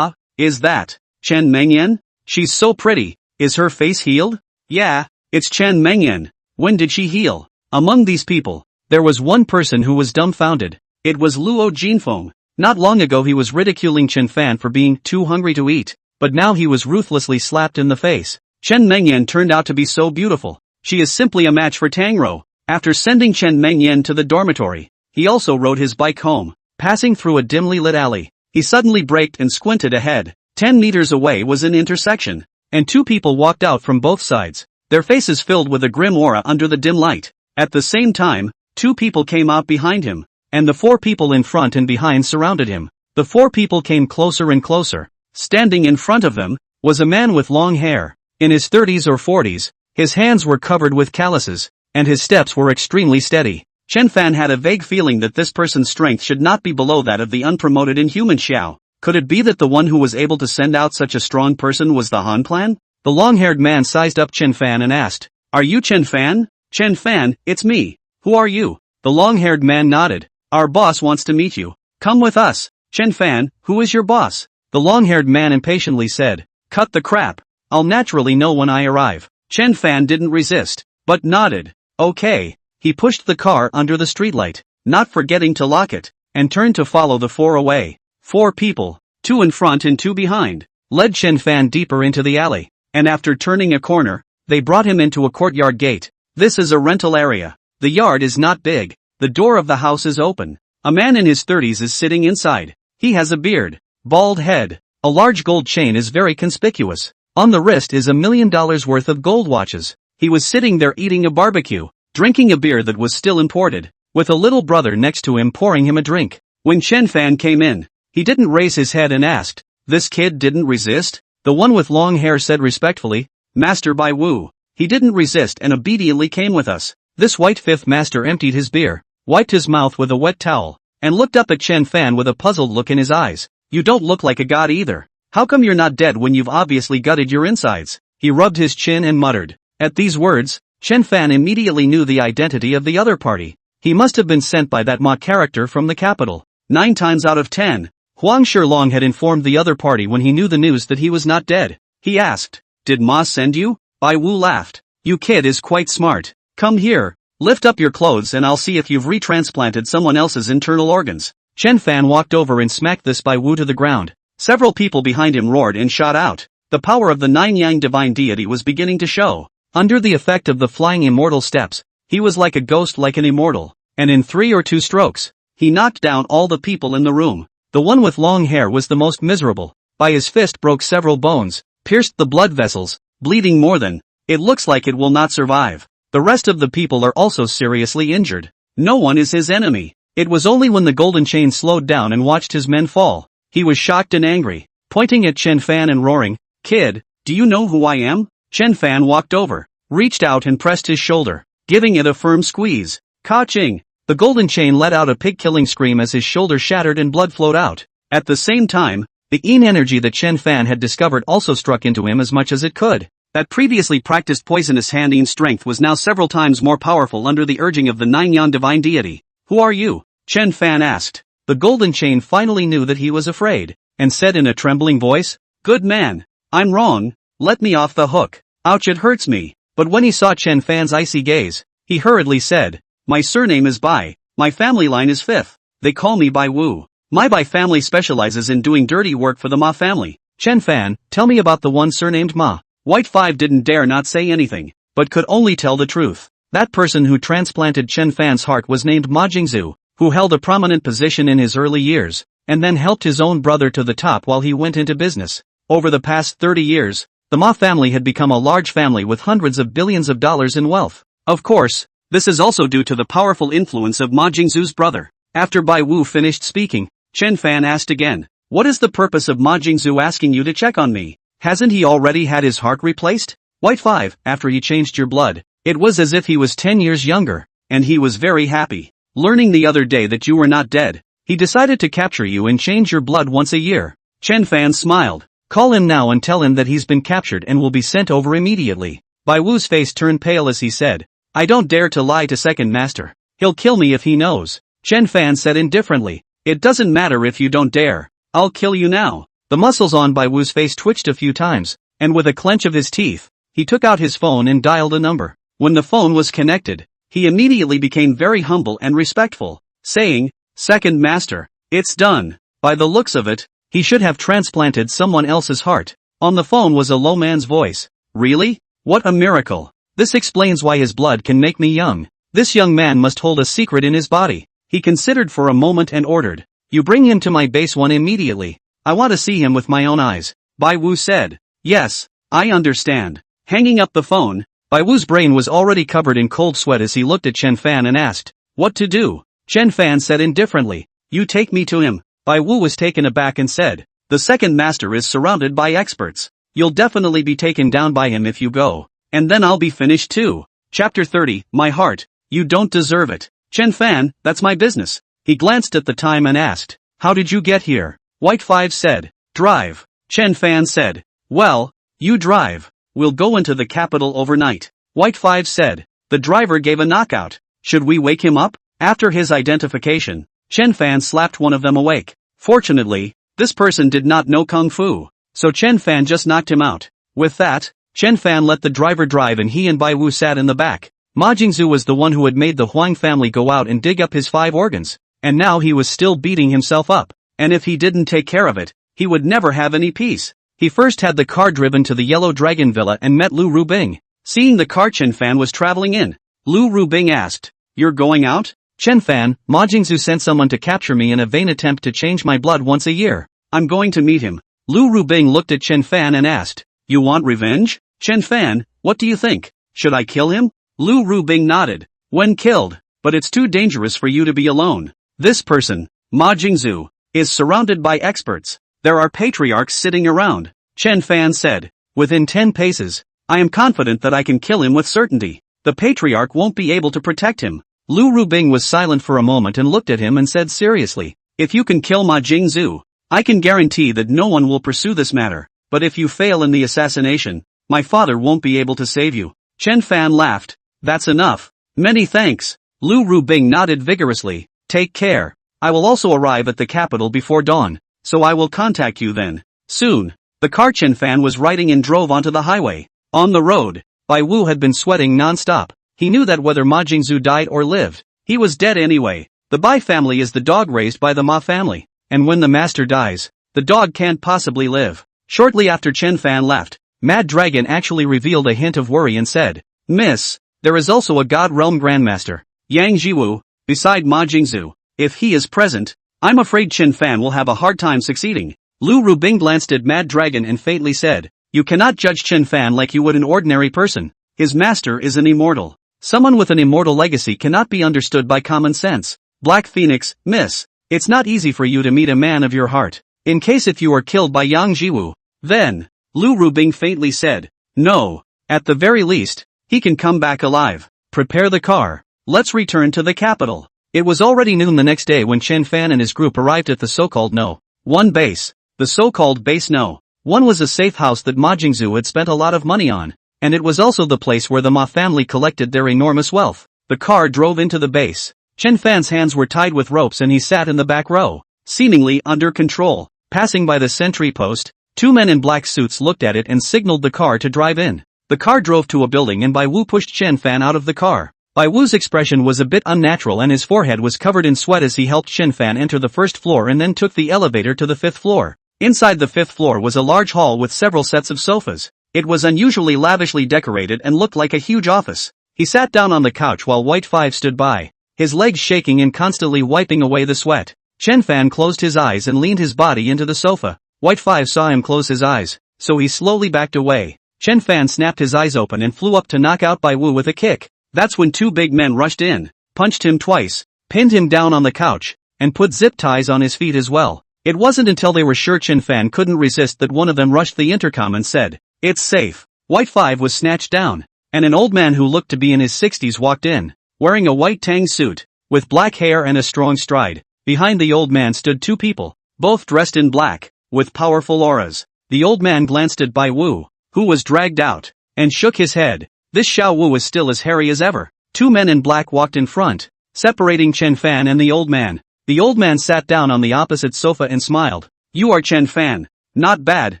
Is that Chen Mengyan? She's so pretty. Is her face healed? Yeah, it's Chen Mengyan. When did she heal? Among these people, there was one person who was dumbfounded. It was Luo Jinfeng. Not long ago he was ridiculing Chen Fan for being too hungry to eat, but now he was ruthlessly slapped in the face. Chen Mengyan turned out to be so beautiful. She is simply a match for Tang Rou. After sending Chen Mengyan to the dormitory, he also rode his bike home. Passing through a dimly lit alley, he suddenly braked and squinted ahead. 10 meters away was an intersection, and 2 people walked out from both sides, their faces filled with a grim aura under the dim light. At the same time, 2 people came out behind him, and the 4 people in front and behind surrounded him. The 4 people came closer and closer. Standing in front of them was a man with long hair, in his 30s or 40s. His hands were covered with calluses, and his steps were extremely steady. Chen Fan had a vague feeling that this person's strength should not be below that of the unpromoted inhuman Xiao. Could it be that the one who was able to send out such a strong person was the Han Plan? The long-haired man sized up Chen Fan and asked, Are you Chen Fan? Chen Fan, it's me. Who are you? The long-haired man nodded. Our boss wants to meet you. Come with us. Chen Fan, who is your boss? The long-haired man impatiently said. Cut the crap. I'll naturally know when I arrive. Chen Fan didn't resist, but nodded. Okay. He pushed the car under the streetlight, not forgetting to lock it, and turned to follow the 4 away. 4 people, 2 in front and 2 behind, led Chen Fan deeper into the alley, and after turning a corner, they brought him into a courtyard gate. This is a rental area. The yard is not big. The door of the house is open. A man in his 30s is sitting inside. He has a beard, bald head. A large gold chain is very conspicuous. On the wrist is $1 million worth of gold watches. He was sitting there eating a barbecue, drinking a beer that was still imported, with a little brother next to him pouring him a drink. When Chen Fan came in, he didn't raise his head and asked, This kid didn't resist? The one with long hair said respectfully, Master Bai Wu. He didn't resist and obediently came with us. This white fifth master emptied his beer, wiped his mouth with a wet towel, and looked up at Chen Fan with a puzzled look in his eyes. You don't look like a god either. How come you're not dead when you've obviously gutted your insides? He rubbed his chin and muttered. At these words, Chen Fan immediately knew the identity of the other party. He must have been sent by that Ma character from the capital. 9 times out of 10, Huang Shilong had informed the other party when he knew the news that he was not dead. He asked, Did Ma send you? Bai Wu laughed. You kid is quite smart. Come here, lift up your clothes and I'll see if you've retransplanted someone else's internal organs. Chen Fan walked over and smacked this Bai Wu to the ground. Several people behind him roared and shot out. The power of the Nine Yang divine deity was beginning to show. Under the effect of the flying immortal steps, he was like a ghost like an immortal, and in 3 or 2 strokes, he knocked down all the people in the room. The one with long hair was the most miserable. By his fist broke several bones, pierced the blood vessels, bleeding more than, it looks like it will not survive. The rest of the people are also seriously injured. No one is his enemy. It was only when the golden chain slowed down and watched his men fall. He was shocked and angry, pointing at Chen Fan and roaring, Kid, do you know who I am? Chen Fan walked over, reached out and pressed his shoulder, giving it a firm squeeze. Ka-ching! The golden chain let out a pig-killing scream as his shoulder shattered and blood flowed out. At the same time, the yin energy that Chen Fan had discovered also struck into him as much as it could. That previously practiced poisonous hand-yin strength was now several times more powerful under the urging of the Nine Yang divine deity. Who are you? Chen Fan asked. The golden chain finally knew that he was afraid, and said in a trembling voice, Good man. I'm wrong. Let me off the hook. Ouch, it hurts me. But when he saw Chen Fan's icy gaze, he hurriedly said, My surname is Bai. My family line is Fifth. They call me Bai Wu. My Bai family specializes in doing dirty work for the Ma family. Chen Fan, tell me about the one surnamed Ma. White 5 didn't dare not say anything, but could only tell the truth. That person who transplanted Chen Fan's heart was named Ma Jingzhu, who held a prominent position in his early years, and then helped his own brother to the top while he went into business. Over the past 30 years, the Ma family had become a large family with hundreds of billions of dollars in wealth. Of course, this is also due to the powerful influence of Ma Jingzhu's brother. After Bai Wu finished speaking, Chen Fan asked again, "What is the purpose of Ma Jingzhu asking you to check on me? Hasn't he already had his heart replaced?" White 5, after he changed your blood, it was as if he was 10 years younger, and he was very happy. Learning the other day that you were not dead, he decided to capture you and change your blood once a year. Chen Fan smiled. Call him now and tell him that he's been captured and will be sent over immediately. Bai Wu's face turned pale as he said, "I don't dare to lie to Second Master. He'll kill me if he knows." Chen Fan said indifferently, "It doesn't matter if you don't dare. I'll kill you now." The muscles on Bai Wu's face twitched a few times, and with a clench of his teeth, he took out his phone and dialed a number. When the phone was connected, he immediately became very humble and respectful, saying, "Second Master, it's done. By the looks of it, he should have transplanted someone else's heart." On the phone was a low man's voice. "Really? What a miracle. This explains why his blood can make me young. This young man must hold a secret in his body." He considered for a moment and ordered, "You bring him to my base 1 immediately. I want to see him with my own eyes." Bai Wu said, "Yes, I understand." Hanging up the phone, Bai Wu's brain was already covered in cold sweat as he looked at Chen Fan and asked, "What to do?" Chen Fan said indifferently, "You take me to him." Bai Wu was taken aback and said, "The Second Master is surrounded by experts. You'll definitely be taken down by him if you go, and then I'll be finished too." Chapter 30, My Heart, You Don't Deserve It. Chen Fan, that's my business. He glanced at the time and asked, "How did you get here?" White 5 said, "Drive." Chen Fan said, "Well, you drive. We'll go into the capital overnight." White 5 said. The driver gave a knockout. "Should we wake him up?" After his identification, Chen Fan slapped one of them awake. Fortunately, this person did not know Kung Fu, so Chen Fan just knocked him out. With that, Chen Fan let the driver drive and he and Bai Wu sat in the back. Ma Jingzhu was the one who had made the Huang family go out and dig up his 5 organs, and now he was still beating himself up, and if he didn't take care of it, he would never have any peace. He first had the car driven to the Yellow Dragon Villa and met Lu Rubing. Seeing the car Chen Fan was traveling in, Lu Rubing asked, "You're going out?" "Chen Fan, Ma Jingzhu sent someone to capture me in a vain attempt to change my blood once a year. I'm going to meet him." Lu Rubing looked at Chen Fan and asked, "You want revenge?" "Chen Fan, what do you think? Should I kill him?" Lu Rubing nodded. "When killed, but it's too dangerous for you to be alone. This person, Ma Jingzhu, is surrounded by experts. There are patriarchs sitting around." Chen Fan said, "Within 10 paces, I am confident that I can kill him with certainty. The patriarch won't be able to protect him." Lu Rubing was silent for a moment and looked at him and said seriously, "If you can kill Ma Jingzhu, I can guarantee that no one will pursue this matter, but if you fail in the assassination, my father won't be able to save you." Chen Fan laughed. "That's enough. Many thanks." Lu Rubing nodded vigorously. "Take care. I will also arrive at the capital before dawn, so I will contact you then." Soon, the car Chen Fan was riding in drove onto the highway. On the road, Bai Wu had been sweating non-stop. He knew that whether Ma Jingzhu died or lived, he was dead anyway. The Bai family is the dog raised by the Ma family, and when the master dies, the dog can't possibly live. Shortly after Chen Fan left, Mad Dragon actually revealed a hint of worry and said, "Miss, there is also a God Realm Grandmaster, Yang Jiwu, beside Ma Jingzhu. If he is present, I'm afraid Chen Fan will have a hard time succeeding." Lu Rubing glanced at Mad Dragon and faintly said, "You cannot judge Chen Fan like you would an ordinary person. His master is an immortal. Someone with an immortal legacy cannot be understood by common sense. Black Phoenix, miss, it's not easy for you to meet a man of your heart. In case if you are killed by Yang Jiwu, then," Lu Rubing faintly said, "No, at the very least, he can come back alive. Prepare the car. Let's return to the capital." It was already noon the next day when Chen Fan and his group arrived at the so-called No. 1 base. The so-called base No. 1 was a safe house that Ma Jingzhu had spent a lot of money on, and it was also the place where the Ma family collected their enormous wealth. The car drove into the base. Chen Fan's hands were tied with ropes and he sat in the back row, seemingly under control. Passing by the sentry post, 2 men in black suits looked at it and signaled the car to drive in. The car drove to a building and Bai Wu pushed Chen Fan out of the car. Bai Wu's expression was a bit unnatural and his forehead was covered in sweat as he helped Chen Fan enter the first floor and then took the elevator to the 5th floor. Inside the 5th floor was a large hall with several sets of sofas. It was unusually lavishly decorated and looked like a huge office. He sat down on the couch while White Five stood by, his legs shaking and constantly wiping away the sweat. Chen Fan closed his eyes and leaned his body into the sofa. White Five saw him close his eyes, so he slowly backed away. Chen Fan snapped his eyes open and flew up to knock out Bai Wu with a kick. That's when 2 big men rushed in, punched him twice, pinned him down on the couch, and put zip ties on his feet as well. It wasn't until they were sure Chen Fan couldn't resist that one of them rushed the intercom and said, "It's safe." White Five was snatched down, and an old man who looked to be in his 60s walked in, wearing a white Tang suit, with black hair and a strong stride. Behind the old man stood 2 people, both dressed in black, with powerful auras. The old man glanced at Bai Wu, who was dragged out, and shook his head. This Xiao Wu was still as hairy as ever. 2 men in black walked in front, separating Chen Fan and the old man. The old man sat down on the opposite sofa and smiled. "You are Chen Fan. Not bad.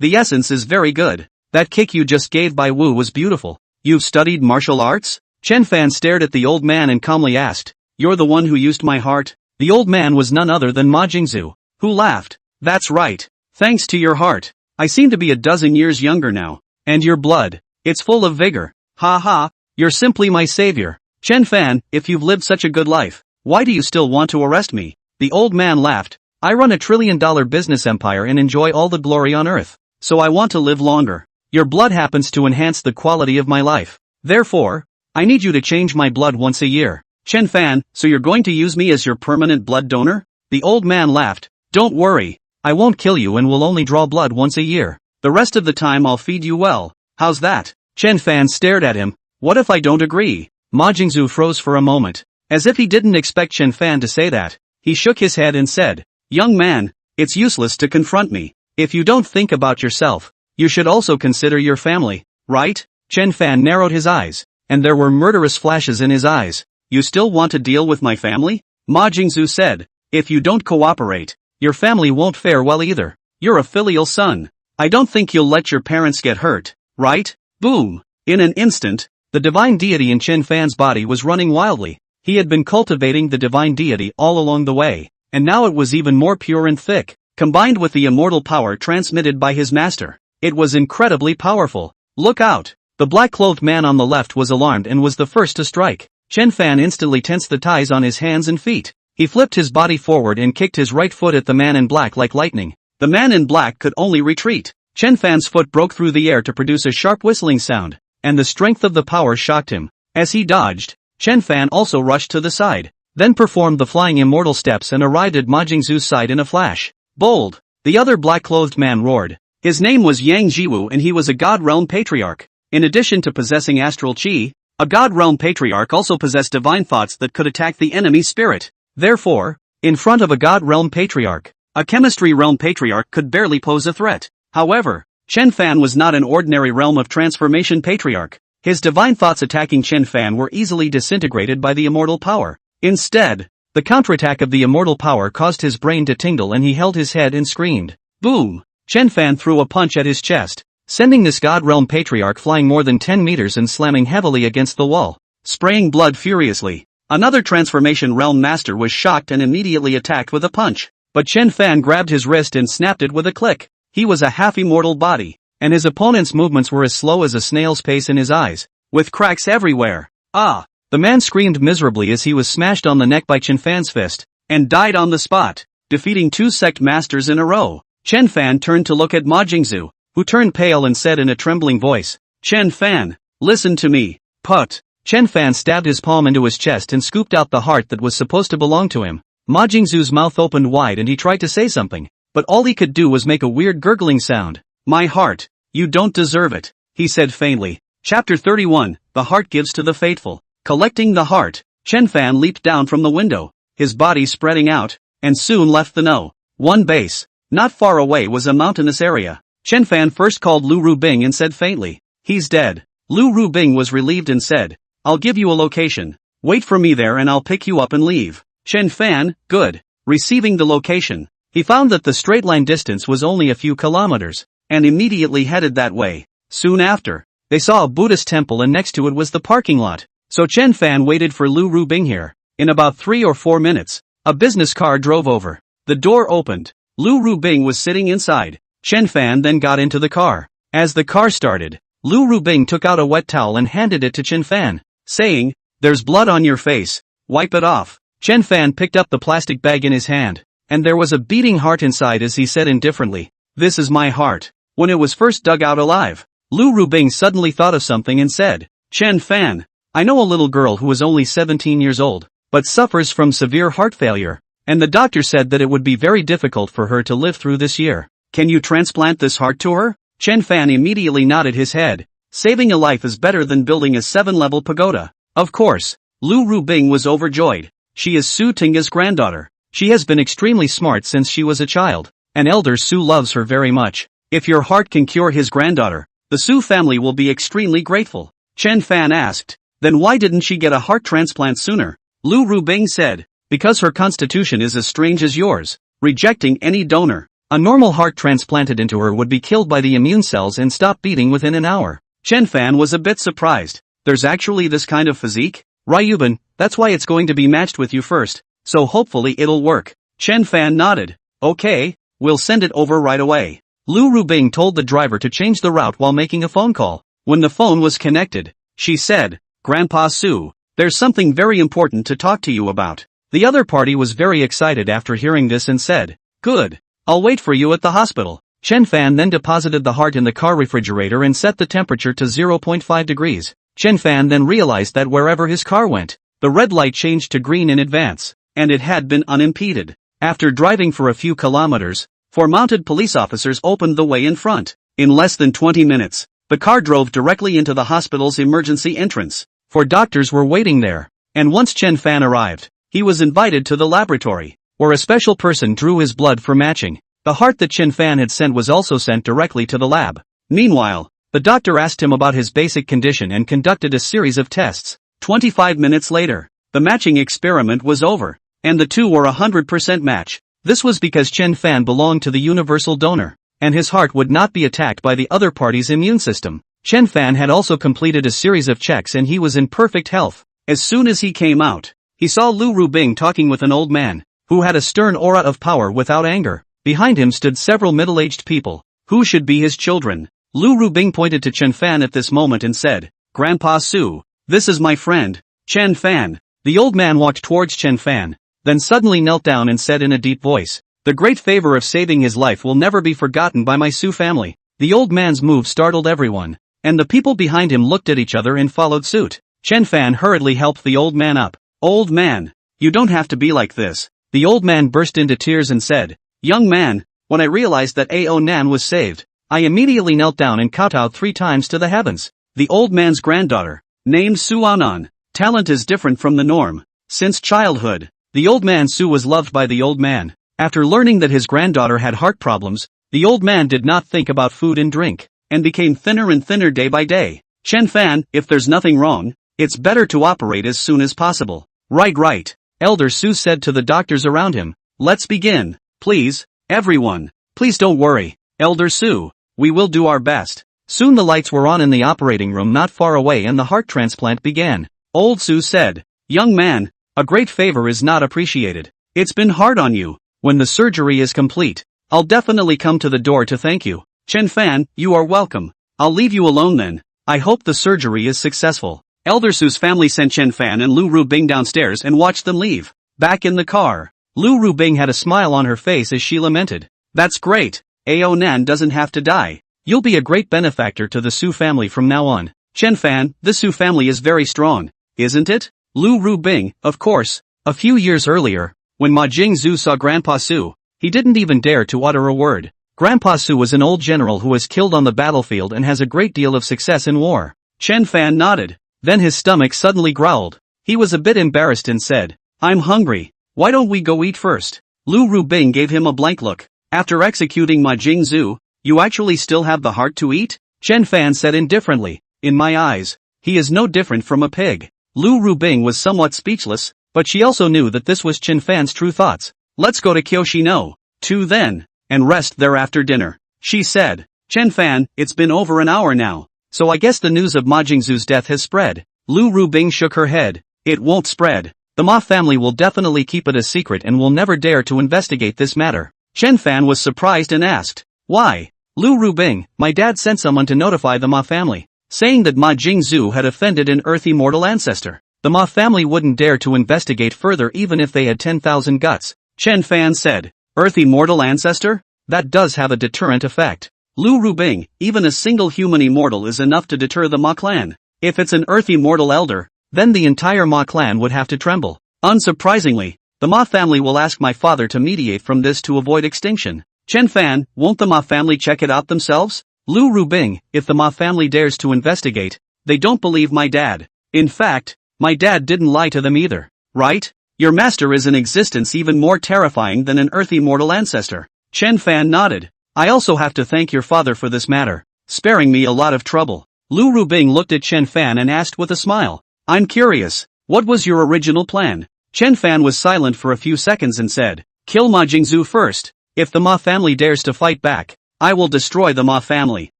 The essence is very good. That kick you just gave Bai Wu was beautiful. You've studied martial arts?" Chen Fan stared at the old man and calmly asked, "You're the one who used my heart?" The old man was none other than Ma Jingzhu, who laughed. "That's right. Thanks to your heart, I seem to be a dozen years younger now. And your blood, it's full of vigor. Ha ha, you're simply my savior. Chen Fan, if you've lived such a good life, why do you still want to arrest me?" The old man laughed. "I run a $1 trillion business empire and enjoy all the glory on earth, so I want to live longer. Your blood happens to enhance the quality of my life. Therefore, I need you to change my blood once a year." "Chen Fan, so you're going to use me as your permanent blood donor?" The old man laughed. "Don't worry, I won't kill you and will only draw blood once a year. The rest of the time I'll feed you well. How's that?" Chen Fan stared at him. "What if I don't agree?" Ma Jingzhu froze for a moment, as if he didn't expect Chen Fan to say that. He shook his head and said, "Young man, it's useless to confront me. If you don't think about yourself, you should also consider your family, right?" Chen Fan narrowed his eyes, and there were murderous flashes in his eyes. "You still want to deal with my family?" Ma Jingzhu said. "If you don't cooperate, your family won't fare well either. You're a filial son. I don't think you'll let your parents get hurt, right?" Boom! In an instant, the divine deity in Chen Fan's body was running wildly. He had been cultivating the divine deity all along the way, and now it was even more pure and thick, combined with the immortal power transmitted by his master. It was incredibly powerful. "Look out!" The black-clothed man on the left was alarmed and was the first to strike. Chen Fan instantly tensed the ties on his hands and feet. He flipped his body forward and kicked his right foot at the man in black like lightning. The man in black could only retreat. Chen Fan's foot broke through the air to produce a sharp whistling sound, and the strength of the power shocked him. As he dodged, Chen Fan also rushed to the side, then performed the flying immortal steps and arrived at Ma Jingzhu's side in a flash. "Bold!" The other black-clothed man roared. His name was Yang Jiwu and he was a God Realm Patriarch. In addition to possessing astral chi, a God Realm Patriarch also possessed divine thoughts that could attack the enemy's spirit. Therefore, in front of a God Realm Patriarch, a Chemistry Realm Patriarch could barely pose a threat. However, Chen Fan was not an ordinary Realm of Transformation Patriarch. His divine thoughts attacking Chen Fan were easily disintegrated by the immortal power. Instead, the counterattack of the immortal power caused his brain to tingle and he held his head and screamed. Boom! Chen Fan threw a punch at his chest, sending this God Realm Patriarch flying more than 10 meters and slamming heavily against the wall, spraying blood furiously. Another Transformation Realm Master was shocked and immediately attacked with a punch, but Chen Fan grabbed his wrist and snapped it with a click. He was a half-immortal body, and his opponent's movements were as slow as a snail's pace in his eyes, with cracks everywhere. Ah! The man screamed miserably as he was smashed on the neck by Chen Fan's fist, and died on the spot, defeating 2 sect masters in a row. Chen Fan turned to look at Ma Jingzhu, who turned pale and said in a trembling voice, "Chen Fan, listen to me." Put! Chen Fan stabbed his palm into his chest and scooped out the heart that was supposed to belong to him. Ma Jingzhu's mouth opened wide and he tried to say something, but all he could do was make a weird gurgling sound. "My heart, you don't deserve it," he said faintly. Chapter 31, The Heart Gives to the Faithful. Collecting the heart, Chen Fan leaped down from the window, his body spreading out, and soon left the No.1 base. Not far away was a mountainous area. Chen Fan first called Lu Rubing and said faintly, "He's dead." Lu Rubing was relieved and said, "I'll give you a location. Wait for me there and I'll pick you up and leave." Chen Fan, good. Receiving the location, he found that the straight line distance was only a few kilometers, and immediately headed that way. Soon after, they saw a Buddhist temple and next to it was the parking lot. So Chen Fan waited for Lu Rubing here. In about 3 or 4 minutes, a business car drove over. The door opened. Lu Rubing was sitting inside. Chen Fan then got into the car. As the car started, Lu Rubing took out a wet towel and handed it to Chen Fan, saying, "There's blood on your face. Wipe it off." Chen Fan picked up the plastic bag in his hand, and there was a beating heart inside as he said indifferently, "This is my heart." When it was first dug out alive, Lu Rubing suddenly thought of something and said, "Chen Fan, I know a little girl who is only 17 years old, but suffers from severe heart failure, and the doctor said that it would be very difficult for her to live through this year. Can you transplant this heart to her?" Chen Fan immediately nodded his head. Saving a life is better than building a 7-level pagoda. Of course, Lu Rubing was overjoyed. She is Su Tingga's granddaughter. She has been extremely smart since she was a child, and Elder Su loves her very much. If your heart can cure his granddaughter, the Su family will be extremely grateful. Chen Fan asked, "Then why didn't she get a heart transplant sooner?" Lu Rubing said, "Because her constitution is as strange as yours, rejecting any donor. A normal heart transplanted into her would be killed by the immune cells and stop beating within an hour." Chen Fan was a bit surprised. "There's actually this kind of physique? Ryuban, that's why it's going to be matched with you first, so hopefully it'll work." Chen Fan nodded. "Okay, we'll send it over right away." Lu Rubing told the driver to change the route while making a phone call. When the phone was connected, she said, "Grandpa Su, there's something very important to talk to you about." The other party was very excited after hearing this and said, "Good. I'll wait for you at the hospital." Chen Fan then deposited the heart in the car refrigerator and set the temperature to 0.5 degrees. Chen Fan then realized that wherever his car went, the red light changed to green in advance, and it had been unimpeded. After driving for a few kilometers, 4 mounted police officers opened the way in front. In less than 20 minutes, the car drove directly into the hospital's emergency entrance. 4 doctors were waiting there, and once Chen Fan arrived, he was invited to the laboratory, where a special person drew his blood for matching. The heart that Chen Fan had sent was also sent directly to the lab. Meanwhile, the doctor asked him about his basic condition and conducted a series of tests. 25 minutes later, the matching experiment was over, and the two were a 100% match. This was because Chen Fan belonged to the universal donor, and his heart would not be attacked by the other party's immune system. Chen Fan had also completed a series of checks and he was in perfect health. As soon as he came out, he saw Lu Rubing talking with an old man, who had a stern aura of power without anger. Behind him stood several middle-aged people, who should be his children. Lu Rubing pointed to Chen Fan at this moment and said, "Grandpa Su, this is my friend, Chen Fan." The old man walked towards Chen Fan, then suddenly knelt down and said in a deep voice, "The great favor of saving his life will never be forgotten by my Su family." The old man's move startled everyone, and the people behind him looked at each other and followed suit. Chen Fan hurriedly helped the old man up. "Old man, you don't have to be like this." The old man burst into tears and said, "Young man, when I realized that Ao Nan was saved, I immediately knelt down and kowtowed 3 times to the heavens." The old man's granddaughter, named Su Anan, talent is different from the norm. Since childhood, the old man Su was loved by the old man. After learning that his granddaughter had heart problems, the old man did not think about food and drink, and became thinner and thinner day by day. "Chen Fan, if there's nothing wrong, it's better to operate as soon as possible." Right. Elder Su said to the doctors around him. "Let's begin. Please, everyone, please don't worry, Elder Su, we will do our best." Soon the lights were on in the operating room not far away and the heart transplant began. Old Su said, "Young man, a great favor is not appreciated. It's been hard on you. When the surgery is complete, I'll definitely come to the door to thank you." "Chen Fan, you are welcome. I'll leave you alone then. I hope the surgery is successful." Elder Su's family sent Chen Fan and Lu Rubing downstairs and watched them leave. Back in the car, Lu Rubing had a smile on her face as she lamented, "That's great. Ao Nan doesn't have to die. You'll be a great benefactor to the Su family from now on." "Chen Fan, the Su family is very strong, isn't it?" Lu Rubing, of course. A few years earlier, when Ma Jingzhu saw Grandpa Su, he didn't even dare to utter a word. Grandpa Su was an old general who was killed on the battlefield and has a great deal of success in war. Chen Fan nodded. Then his stomach suddenly growled. He was a bit embarrassed and said, "I'm hungry. Why don't we go eat first?" Lu Rubing gave him a blank look. "After executing Ma Jingzhu, you actually still have the heart to eat?" Chen Fan said indifferently, "In my eyes, he is no different from a pig." Lu Rubing was somewhat speechless, but she also knew that this was Chen Fan's true thoughts. "Let's go to Kyoshino, too then, and rest there after dinner," she said. "Chen Fan, it's been over an hour now, so I guess the news of Ma Jingzhu's death has spread." Lu Rubing shook her head. "It won't spread. The Ma family will definitely keep it a secret and will never dare to investigate this matter." Chen Fan was surprised and asked, "Why?" "Lu Rubing, my dad sent someone to notify the Ma family, saying that Ma Jingzhu had offended an Earth immortal ancestor. The Ma family wouldn't dare to investigate further even if they had 10,000 guts." Chen Fan said, "Earth immortal ancestor? That does have a deterrent effect. Lu Rubing, even a single human immortal is enough to deter the Ma clan. If it's an Earth immortal elder, then the entire Ma clan would have to tremble. Unsurprisingly, the Ma family will ask my father to mediate from this to avoid extinction." Chen Fan, "Won't the Ma family check it out themselves?" "Lu Rubing, if the Ma family dares to investigate, they don't believe my dad. In fact, my dad didn't lie to them either, right? Your master is in existence even more terrifying than an Earth immortal ancestor." Chen Fan nodded. "I also have to thank your father for this matter, sparing me a lot of trouble." Lu Rubing looked at Chen Fan and asked with a smile, "I'm curious, what was your original plan?" Chen Fan was silent for a few seconds and said, "Kill Ma Jingzhu first. If the Ma family dares to fight back, I will destroy the Ma family.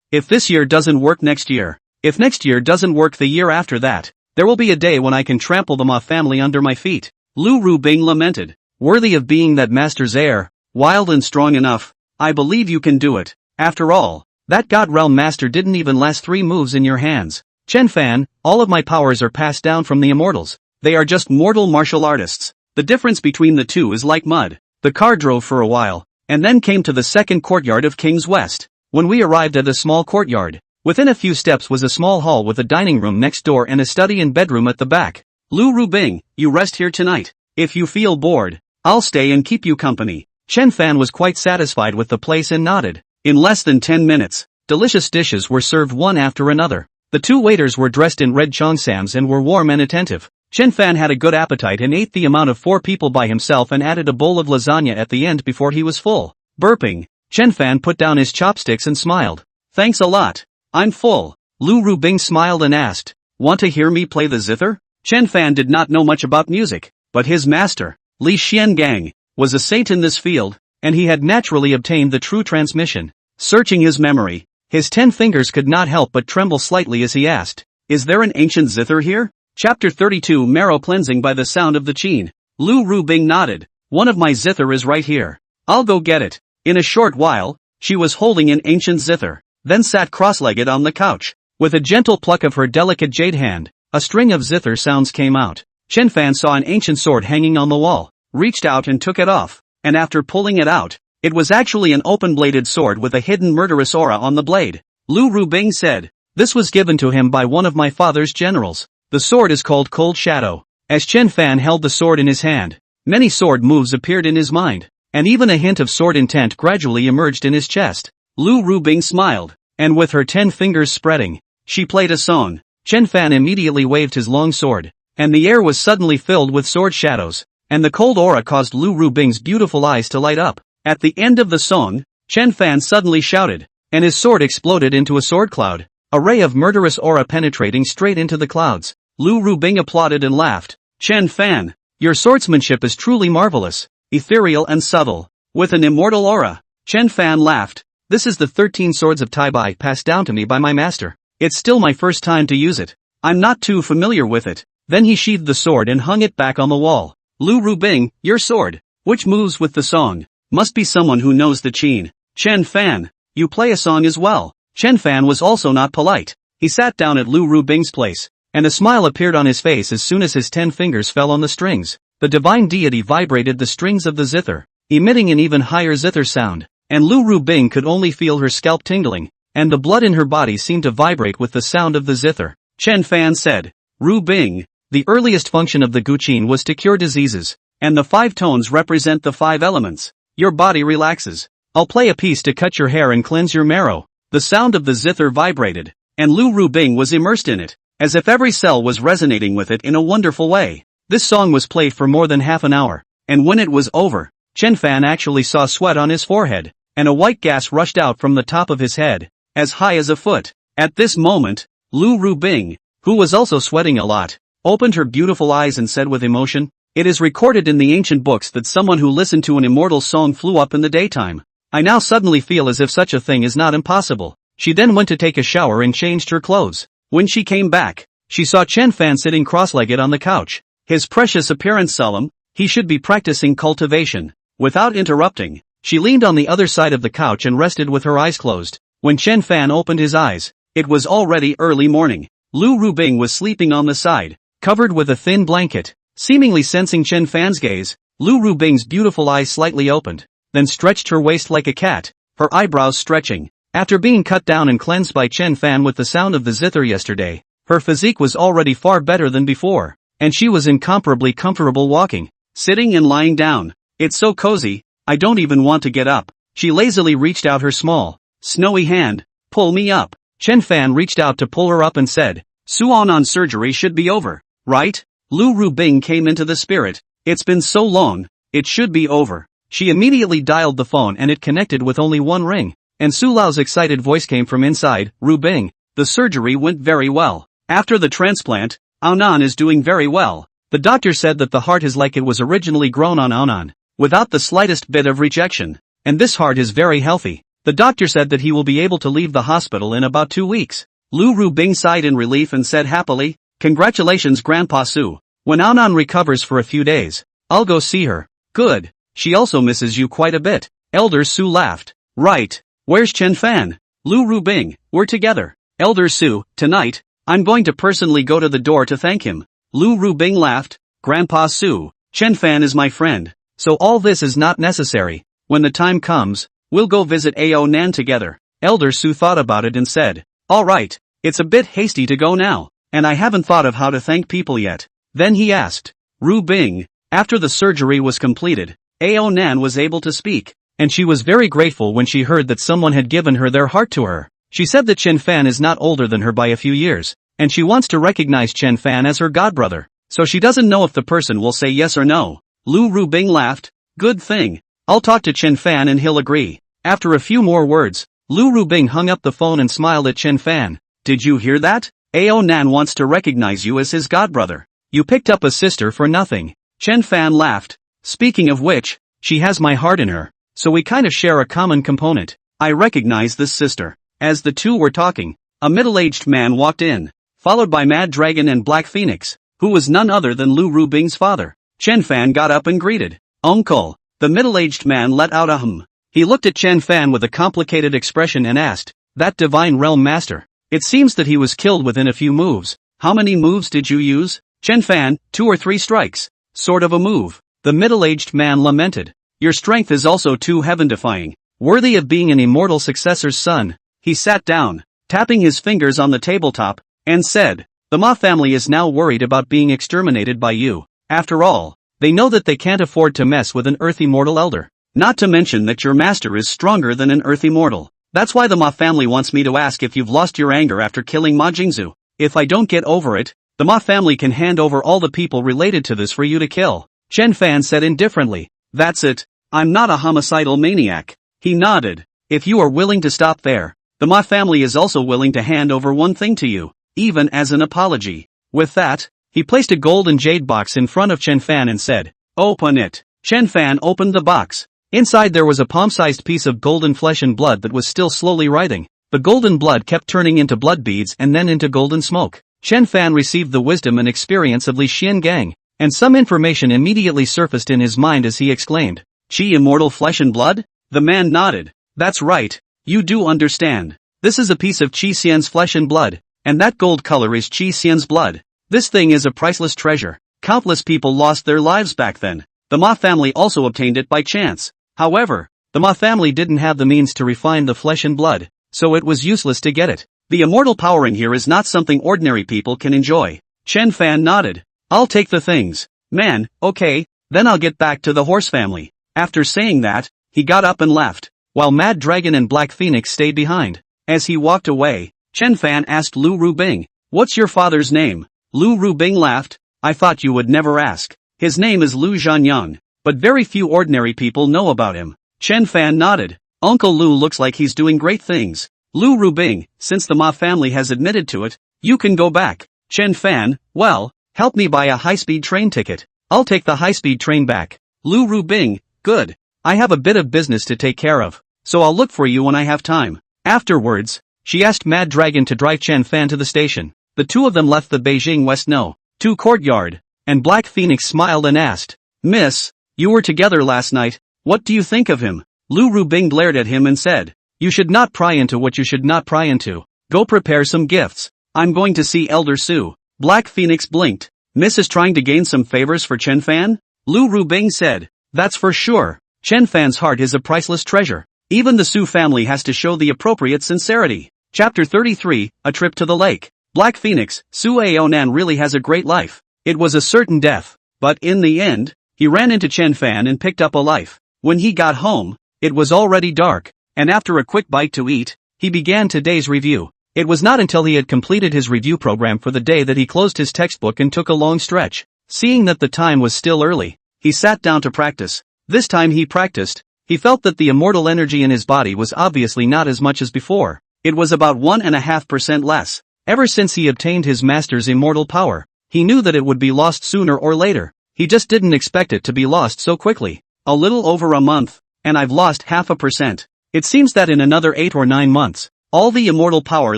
If this year doesn't work next year, if next year doesn't work the year after that, there will be a day when I can trample the Ma family under my feet." Lu Rubing lamented, "Worthy of being that master's heir, wild and strong enough, I believe you can do it. After all, that God Realm master didn't even last 3 moves in your hands." Chen Fan, "All of my powers are passed down from the immortals. They are just mortal martial artists. The difference between the two is like mud." The car drove for a while, and then came to the second courtyard of King's West. When we arrived at a small courtyard, within a few steps was a small hall with a dining room next door and a study and bedroom at the back. "Lu Rubing, you rest here tonight. If you feel bored, I'll stay and keep you company." Chen Fan was quite satisfied with the place and nodded. In less than 10 minutes, delicious dishes were served one after another. The 2 waiters were dressed in red cheongsams and were warm and attentive. Chen Fan had a good appetite and ate the amount of 4 people by himself and added a bowl of lasagna at the end before he was full. Burping, Chen Fan put down his chopsticks and smiled. "Thanks a lot. I'm full." Lu Rubing smiled and asked, "Want to hear me play the zither?" Chen Fan did not know much about music, but his master, Li Xiangang, was a saint in this field, and he had naturally obtained the true transmission. Searching his memory, his 10 fingers could not help but tremble slightly as he asked, "Is there an ancient zither here?" Chapter 32 Marrow Cleansing by the Sound of the Qin. Lu Rubing nodded. "One of my zither is right here. I'll go get it." In a short while, she was holding an ancient zither, then sat cross-legged on the couch. With a gentle pluck of her delicate jade hand, a string of zither sounds came out. Chen Fan saw an ancient sword hanging on the wall, reached out and took it off, and after pulling it out, it was actually an open-bladed sword with a hidden murderous aura on the blade. Lu Rubing said, "This was given to him by one of my father's generals. The sword is called Cold Shadow." As Chen Fan held the sword in his hand, many sword moves appeared in his mind, and even a hint of sword intent gradually emerged in his chest. Lu Rubing smiled, and with her 10 fingers spreading, she played a song. Chen Fan immediately waved his long sword, and the air was suddenly filled with sword shadows, and the cold aura caused Lu Rubing's beautiful eyes to light up. At the end of the song, Chen Fan suddenly shouted, and his sword exploded into a sword cloud, a ray of murderous aura penetrating straight into the clouds. Lu Rubing applauded and laughed. "Chen Fan, your swordsmanship is truly marvelous, ethereal and subtle, with an immortal aura." Chen Fan laughed. "This is the 13 swords of Taibai passed down to me by my master. It's still my first time to use it. I'm not too familiar with it." Then he sheathed the sword and hung it back on the wall. "Lu Rubing, your sword, which moves with the song, must be someone who knows the Qin." "Chen Fan, you play a song as well." Chen Fan was also not polite. He sat down at Lu Rubing's place, and a smile appeared on his face as soon as his 10 fingers fell on the strings. The divine deity vibrated the strings of the zither, emitting an even higher zither sound, and Lu Rubing could only feel her scalp tingling, and the blood in her body seemed to vibrate with the sound of the zither. Chen Fan said, "Rubing, the earliest function of the Guqin was to cure diseases, and the 5 tones represent the 5 elements. Your body relaxes. I'll play a piece to cut your hair and cleanse your marrow." The sound of the zither vibrated, and Lu Rubing was immersed in it, as if every cell was resonating with it in a wonderful way. This song was played for more than half an hour, and when it was over, Chen Fan actually saw sweat on his forehead, and a white gas rushed out from the top of his head, as high as a foot. At this moment, Lu Rubing, who was also sweating a lot, opened her beautiful eyes and said with emotion, "It is recorded in the ancient books that someone who listened to an immortal song flew up in the daytime. I now suddenly feel as if such a thing is not impossible." She then went to take a shower and changed her clothes. When she came back, she saw Chen Fan sitting cross-legged on the couch. His precious appearance solemn, he should be practicing cultivation. Without interrupting, She leaned on the other side of the couch and rested with her eyes closed. When Chen Fan opened his eyes, it was already early morning. Lu Rubing was sleeping on the side, covered with a thin blanket. Seemingly sensing Chen Fan's gaze, Lu Rubing's beautiful eyes slightly opened, then stretched her waist like a cat, her eyebrows stretching. After being cut down and cleansed by Chen Fan with the sound of the zither yesterday, her physique was already far better than before, and she was incomparably comfortable walking, sitting and lying down. It's so cozy, I don't even want to get up. She lazily reached out her small, snowy hand. Pull me up. Chen Fan reached out to pull her up and said, Suanan surgery should be over, right? Lu Rubing came into the spirit. It's been so long, it should be over. She immediately dialed the phone and it connected with only one ring, and Su Lao's excited voice came from inside. Rubing, the surgery went very well. After the transplant, Aonan is doing very well. The doctor said that the heart is like it was originally grown on Aonan, without the slightest bit of rejection, and this heart is very healthy. The doctor said that he will be able to leave the hospital in about 2 weeks. Lu Rubing sighed in relief and said happily, Congratulations Grandpa Su. When Aonan recovers for a few days, I'll go see her. Good. She also misses you quite a bit. Elder Su laughed. Right. Where's Chen Fan? Lu Rubing, we're together. Elder Su, tonight, I'm going to personally go to the door to thank him. Lu Rubing laughed. Grandpa Su, Chen Fan is my friend, so all this is not necessary. When the time comes, we'll go visit Aonan together. Elder Su thought about it and said, Alright, it's a bit hasty to go now, and I haven't thought of how to thank people yet. Then he asked, Rubing, after the surgery was completed, Aonan was able to speak, and she was very grateful when she heard that someone had given her their heart to her. She said that Chen Fan is not older than her by a few years, and she wants to recognize Chen Fan as her godbrother, so she doesn't know if the person will say yes or no. Lu Rubing laughed. Good thing. I'll talk to Chen Fan and he'll agree. After a few more words, Lu Rubing hung up the phone and smiled at Chen Fan. Did you hear that? Aonan wants to recognize you as his godbrother. You picked up a sister for nothing. Chen Fan laughed. Speaking of which, she has my heart in her, so we kind of share a common component. I recognize this sister. As the two were talking, a middle-aged man walked in, followed by Mad Dragon and Black Phoenix, who was none other than Lu Rubing's father. Chen Fan got up and greeted. Uncle. The middle-aged man let out a hum. He looked at Chen Fan with a complicated expression and asked, That divine realm master. It seems that he was killed within a few moves. How many moves did you use? Chen Fan, 2 or 3 strikes. Sort of a move. The middle-aged man lamented. Your strength is also too heaven-defying, worthy of being an immortal successor's son. He sat down, tapping his fingers on the tabletop, and said, The Ma family is now worried about being exterminated by you. After all, they know that they can't afford to mess with an Earth Immortal elder. Not to mention that your master is stronger than an Earth Immortal. That's why the Ma family wants me to ask if you've lost your anger after killing Ma Jingzhu. If I don't get over it, the Ma family can hand over all the people related to this for you to kill. Chen Fan said indifferently. That's it. I'm not a homicidal maniac. He nodded. If you are willing to stop there, the Ma family is also willing to hand over one thing to you, even as an apology. With that, he placed a gold and jade box in front of Chen Fan and said, Open it. Chen Fan opened the box. Inside there was a palm-sized piece of golden flesh and blood that was still slowly writhing. The golden blood kept turning into blood beads and then into golden smoke. Chen Fan received the wisdom and experience of Li Xian Gang, and some information immediately surfaced in his mind as he exclaimed, Qi immortal flesh and blood? The man nodded. That's right. You do understand. This is a piece of Qi Xian's flesh and blood, and that gold color is Qi Xian's blood. This thing is a priceless treasure. Countless people lost their lives back then. The Ma family also obtained it by chance. However, the Ma family didn't have the means to refine the flesh and blood, so it was useless to get it. The immortal power in here is not something ordinary people can enjoy. Chen Fan nodded. I'll take the things. Man, okay, then I'll get back to the horse family. After saying that, he got up and left, while Mad Dragon and Black Phoenix stayed behind. As he walked away, Chen Fan asked Lu Rubing, What's your father's name? Lu Rubing laughed. I thought you would never ask. His name is Lu Zhanyang, but very few ordinary people know about him. Chen Fan nodded. Uncle Lu looks like he's doing great things. Lu Rubing, since the Ma family has admitted to it, you can go back. Chen Fan, well, help me buy a high-speed train ticket. I'll take the high-speed train back. Lu Rubing, good. I have a bit of business to take care of, so I'll look for you when I have time. Afterwards, she asked Mad Dragon to drive Chen Fan to the station. The two of them left the Beijing West No. 2 courtyard, and Black Phoenix smiled and asked, Miss, you were together last night, what do you think of him? Lu Bing glared at him and said, "You should not pry into what you should not pry into. Go prepare some gifts. I'm going to see Elder Su." Black Phoenix blinked. "Miss is trying to gain some favors for Chen Fan?" Lu Bing said. "That's for sure. Chen Fan's heart is a priceless treasure. Even the Su family has to show the appropriate sincerity." Chapter 33, A Trip to the Lake. Black Phoenix, Su Aonan really has a great life. It was a certain death, but in the end, he ran into Chen Fan and picked up a life. When he got home, it was already dark, and after a quick bite to eat, he began today's review. It was not until he had completed his review program for the day that he closed his textbook and took a long stretch. Seeing that the time was still early, he sat down to practice. This time he practiced. He felt that the immortal energy in his body was obviously not as much as before. It was about 1.5% less. Ever since he obtained his master's immortal power, he knew that it would be lost sooner or later. He just didn't expect it to be lost so quickly. A little over a month, and I've lost 0.5%. It seems that in another 8 or 9 months, all the immortal power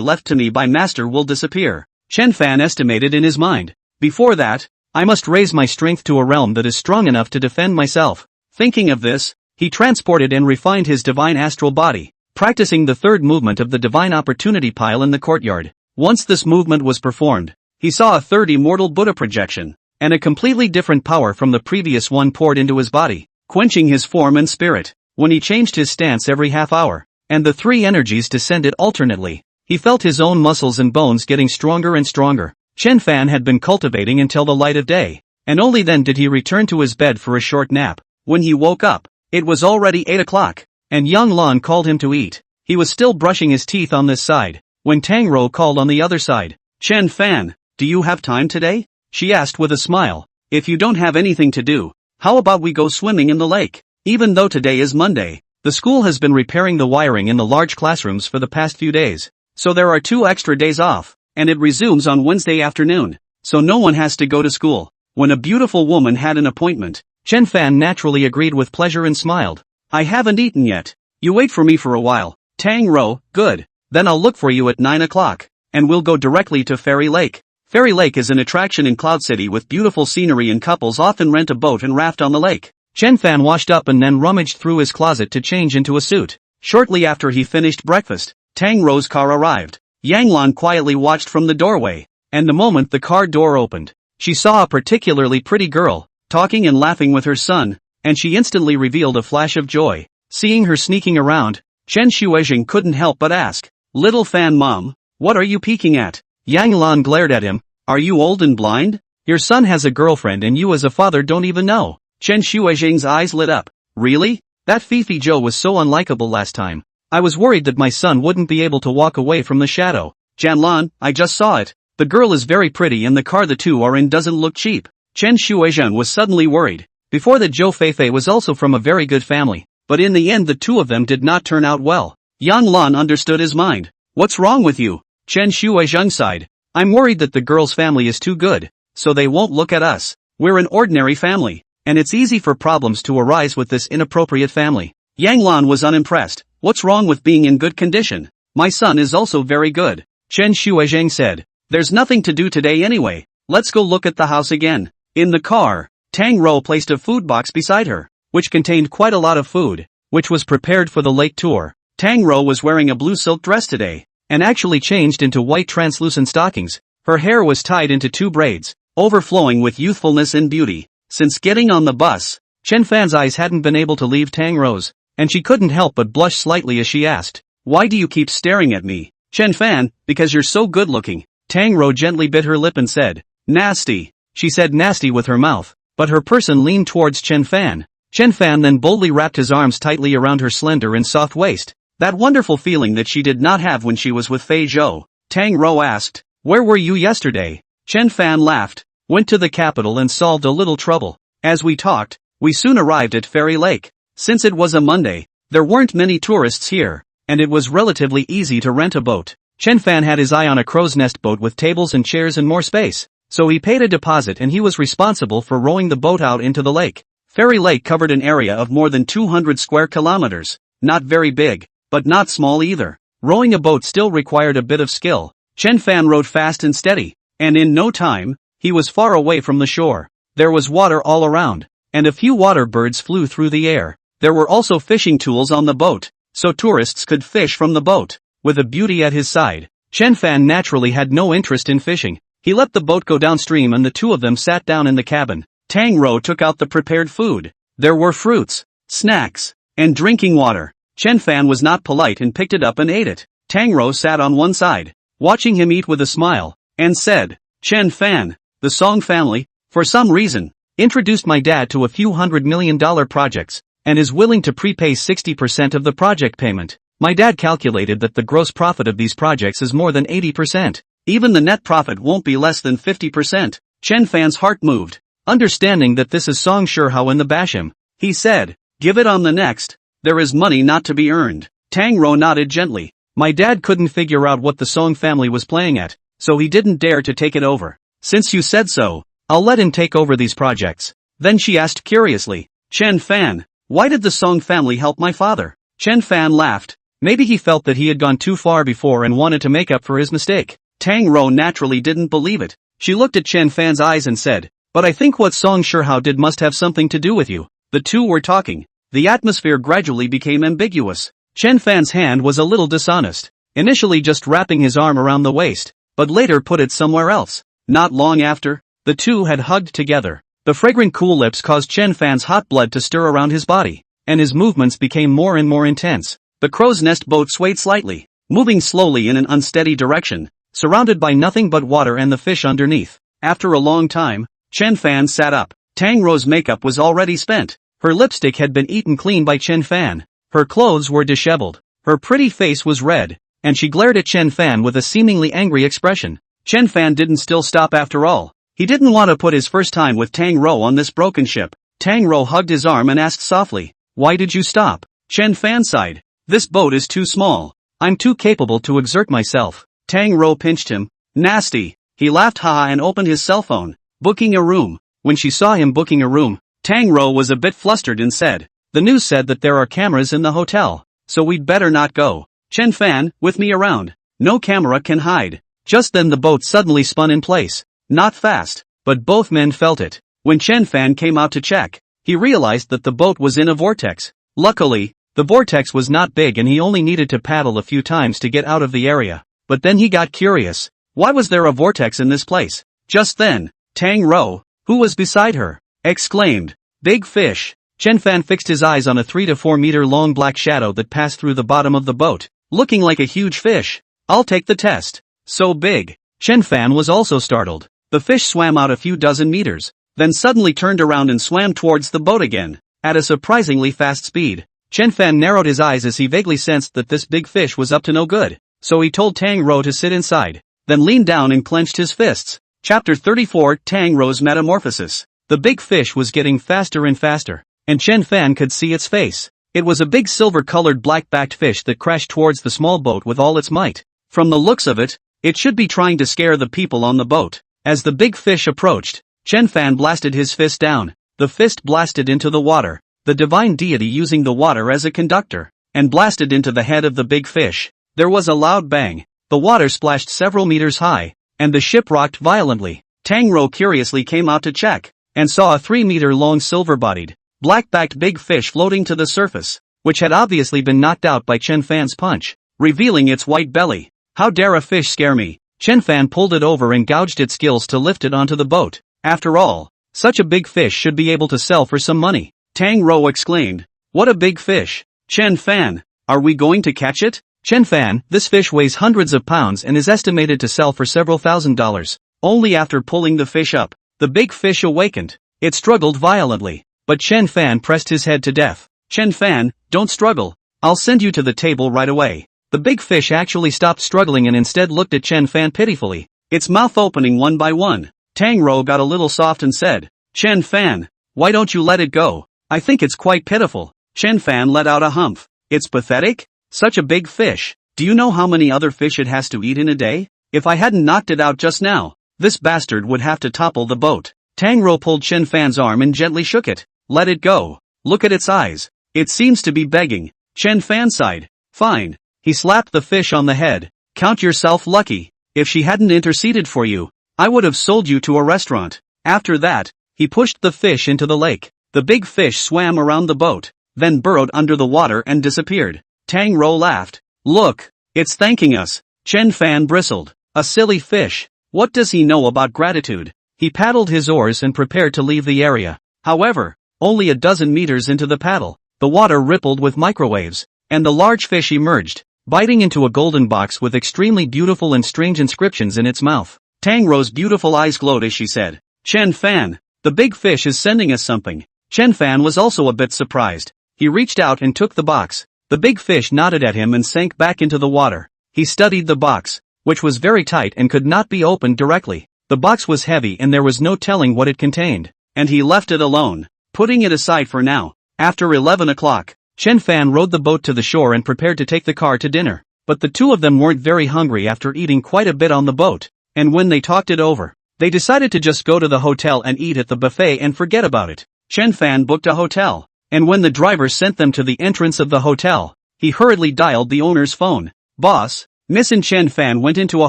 left to me by master will disappear. Chen Fan estimated in his mind. Before that, I must raise my strength to a realm that is strong enough to defend myself. Thinking of this, he transported and refined his divine astral body, practicing the third movement of the divine opportunity pile in the courtyard. Once this movement was performed, he saw a third immortal Buddha projection, and a completely different power from the previous one poured into his body, quenching his form and spirit. When he changed his stance every half hour, and the three energies descended alternately, he felt his own muscles and bones getting stronger and stronger. Chen Fan had been cultivating until the light of day, and only then did he return to his bed for a short nap. When he woke up, it was already 8 o'clock, and Young Lan called him to eat. He was still brushing his teeth on this side, when Tang Rou called on the other side. "Chen Fan, do you have time today?" she asked with a smile. "If you don't have anything to do, how about we go swimming in the lake?" Even though today is Monday, the school has been repairing the wiring in the large classrooms for the past few days, so there are 2 extra days off, and it resumes on Wednesday afternoon, so no one has to go to school. When a beautiful woman had an appointment, Chen Fan naturally agreed with pleasure and smiled. "I haven't eaten yet. You wait for me for a while." Tang Rou, "Good. Then I'll look for you at 9 o'clock, and we'll go directly to Fairy Lake." Fairy Lake is an attraction in Cloud City with beautiful scenery, and couples often rent a boat and raft on the lake. Chen Fan washed up and then rummaged through his closet to change into a suit. Shortly after he finished breakfast, Tang Rou's car arrived. Yang Lan quietly watched from the doorway, and the moment the car door opened, she saw a particularly pretty girl, talking and laughing with her son, and she instantly revealed a flash of joy. Seeing her sneaking around, Chen Shuizheng couldn't help but ask, "Little Fan Mom, what are you peeking at?" Yang Lan glared at him. "Are you old and blind? Your son has a girlfriend and you as a father don't even know." Chen Shuizheng's eyes lit up. "Really? That Fifi Zhou was so unlikable last time. I was worried that my son wouldn't be able to walk away from the shadow." "Janlan, I just saw it. The girl is very pretty and the car the two are in doesn't look cheap." Chen Shuizheng was suddenly worried. Before that, Zhou Feifei was also from a very good family, but in the end the two of them did not turn out well. Yang Lan understood his mind. "What's wrong with you?" Chen Shuizheng sighed. "I'm worried that the girl's family is too good, so they won't look at us. We're an ordinary family, and it's easy for problems to arise with this inappropriate family." Yang Lan was unimpressed. "What's wrong with being in good condition? My son is also very good." Chen Shuizheng said. "There's nothing to do today anyway. Let's go look at the house again." In the car, Tang Rou placed a food box beside her, which contained quite a lot of food, which was prepared for the lake tour. Tang Rou was wearing a blue silk dress today, and actually changed into white translucent stockings. Her hair was tied into 2 braids, overflowing with youthfulness and beauty. Since getting on the bus, Chen Fan's eyes hadn't been able to leave Tang Rou's, and she couldn't help but blush slightly as she asked, "Why do you keep staring at me?" "Chen Fan, because you're so good looking." Tang Rou gently bit her lip and said, "Nasty." She said nasty with her mouth, but her person leaned towards Chen Fan. Chen Fan then boldly wrapped his arms tightly around her slender and soft waist. That wonderful feeling that she did not have when she was with Fei Zhou. Tang Rou asked, "Where were you yesterday?" Chen Fan laughed. "Went to the capital and solved a little trouble. As we talked, we soon arrived at Fairy Lake. Since it was a Monday, there weren't many tourists here, and it was relatively easy to rent a boat." Chen Fan had his eye on a crow's nest boat with tables and chairs and more space, so he paid a deposit and he was responsible for rowing the boat out into the lake. Fairy Lake covered an area of more than 200 square kilometers, not very big, but not small either. Rowing a boat still required a bit of skill. Chen Fan rowed fast and steady, and in no time, he was far away from the shore. There was water all around, and a few water birds flew through the air. There were also fishing tools on the boat, so tourists could fish from the boat. With a beauty at his side, Chen Fan naturally had no interest in fishing. He let the boat go downstream and the two of them sat down in the cabin. Tang Rou took out the prepared food. There were fruits, snacks, and drinking water. Chen Fan was not polite and picked it up and ate it. Tang Rou sat on one side, watching him eat with a smile, and said, Chen Fan, the Song family, for some reason, introduced my dad to a few $100 million projects, and is willing to prepay 60% of the project payment. My dad calculated that the gross profit of these projects is more than 80%. Even the net profit won't be less than 50%. Chen Fan's heart moved. Understanding that this is Song Shihao in the Basham, he said, give it on the next. There is money not to be earned. Tang Rou nodded gently. My dad couldn't figure out what the Song family was playing at, so he didn't dare to take it over. Since you said so, I'll let him take over these projects. Then she asked curiously, Chen Fan, why did the Song family help my father? Chen Fan laughed. Maybe he felt that he had gone too far before and wanted to make up for his mistake. Tang Rou naturally didn't believe it. She looked at Chen Fan's eyes and said, but I think what Song Shihao did must have something to do with you. The two were talking. The atmosphere gradually became ambiguous. Chen Fan's hand was a little dishonest, initially just wrapping his arm around the waist, but later put it somewhere else. Not long after, the two had hugged together. The fragrant cool lips caused Chen Fan's hot blood to stir around his body, and his movements became more and more intense. The crow's nest boat swayed slightly, moving slowly in an unsteady direction, surrounded by nothing but water and the fish underneath. After a long time, Chen Fan sat up. Tang Rou's makeup was already spent. Her lipstick had been eaten clean by Chen Fan. Her clothes were disheveled. Her pretty face was red, and she glared at Chen Fan with a seemingly angry expression. Chen Fan didn't still stop after all. He didn't want to put his first time with Tang Rou on this broken ship. Tang Rou hugged his arm and asked softly, why did you stop? Chen Fan sighed. This boat is too small. I'm too capable to exert myself. Tang Rou pinched him. Nasty. He laughed haha and opened his cell phone. Booking a room. When she saw him booking a room, Tang Rou was a bit flustered and said, the news said that there are cameras in the hotel, so we'd better not go. Chen Fan, with me around. No camera can hide. Just then the boat suddenly spun in place. Not fast, but both men felt it. When Chen Fan came out to check, he realized that the boat was in a vortex. Luckily, the vortex was not big and he only needed to paddle a few times to get out of the area. But then he got curious. Why was there a vortex in this place? Just then, Tang Rou, who was beside her, exclaimed, big fish. Chen Fan fixed his eyes on a 3 to 4 meter long black shadow that passed through the bottom of the boat, looking like a huge fish. I'll take the test. So big. Chen Fan was also startled. The fish swam out a few dozen meters, then suddenly turned around and swam towards the boat again, at a surprisingly fast speed. Chen Fan narrowed his eyes as he vaguely sensed that this big fish was up to no good, so he told Tang Rou to sit inside, then leaned down and clenched his fists. Chapter 34 Tang Rou's Metamorphosis. The big fish was getting faster and faster, and Chen Fan could see its face. It was a big silver-colored black-backed fish that crashed towards the small boat with all its might. From the looks of it, it should be trying to scare the people on the boat. As the big fish approached, Chen Fan blasted his fist down. The fist blasted into the water, the divine deity using the water as a conductor, and blasted into the head of the big fish. There was a loud bang. The water splashed several meters high, and the ship rocked violently. Tang Rou curiously came out to check, and saw a 3-meter-long silver-bodied, black-backed big fish floating to the surface, which had obviously been knocked out by Chen Fan's punch, revealing its white belly. How dare a fish scare me? Chen Fan pulled it over and gouged its gills to lift it onto the boat. After all, such a big fish should be able to sell for some money. Tang Rou exclaimed, what a big fish. Chen Fan, are we going to catch it? Chen Fan, this fish weighs hundreds of pounds and is estimated to sell for several $1,000s. Only after pulling the fish up, the big fish awakened. It struggled violently, but Chen Fan pressed his head to death. Chen Fan, don't struggle. I'll send you to the table right away. The big fish actually stopped struggling and instead looked at Chen Fan pitifully, its mouth opening one by one. Tang Rou got a little soft and said, Chen Fan, why don't you let it go? I think it's quite pitiful. Chen Fan let out a humph. It's pathetic? Such a big fish. Do you know how many other fish it has to eat in a day? If I hadn't knocked it out just now, this bastard would have to topple the boat. Tang Rou pulled Chen Fan's arm and gently shook it. Let it go. Look at its eyes. It seems to be begging. Chen Fan sighed. Fine. He slapped the fish on the head. Count yourself lucky. If she hadn't interceded for you, I would have sold you to a restaurant. After that, he pushed the fish into the lake. The big fish swam around the boat. then burrowed under the water and disappeared. Tang Rou laughed. Look, it's thanking us. Chen Fan bristled. A silly fish. What does he know about gratitude? He paddled his oars and prepared to leave the area. However, only a dozen meters into the paddle, the water rippled with microwaves, and the large fish emerged, biting into a golden box with extremely beautiful and strange inscriptions in its mouth. Tang Rou's beautiful eyes glowed as she said, Chen Fan, the big fish is sending us something. Chen Fan was also a bit surprised. He reached out and took the box. The big fish nodded at him and sank back into the water. He studied the box, which was very tight and could not be opened directly. The box was heavy and there was no telling what it contained, and he left it alone, putting it aside for now. After 11 o'clock, Chen Fan rowed the boat to the shore and prepared to take the car to dinner. But the two of them weren't very hungry after eating quite a bit on the boat, and when they talked it over, they decided to just go to the hotel and eat at the buffet and forget about it. Chen Fan booked a hotel, and when the driver sent them to the entrance of the hotel, he hurriedly dialed the owner's phone. Boss, Miss and Chen Fan went into a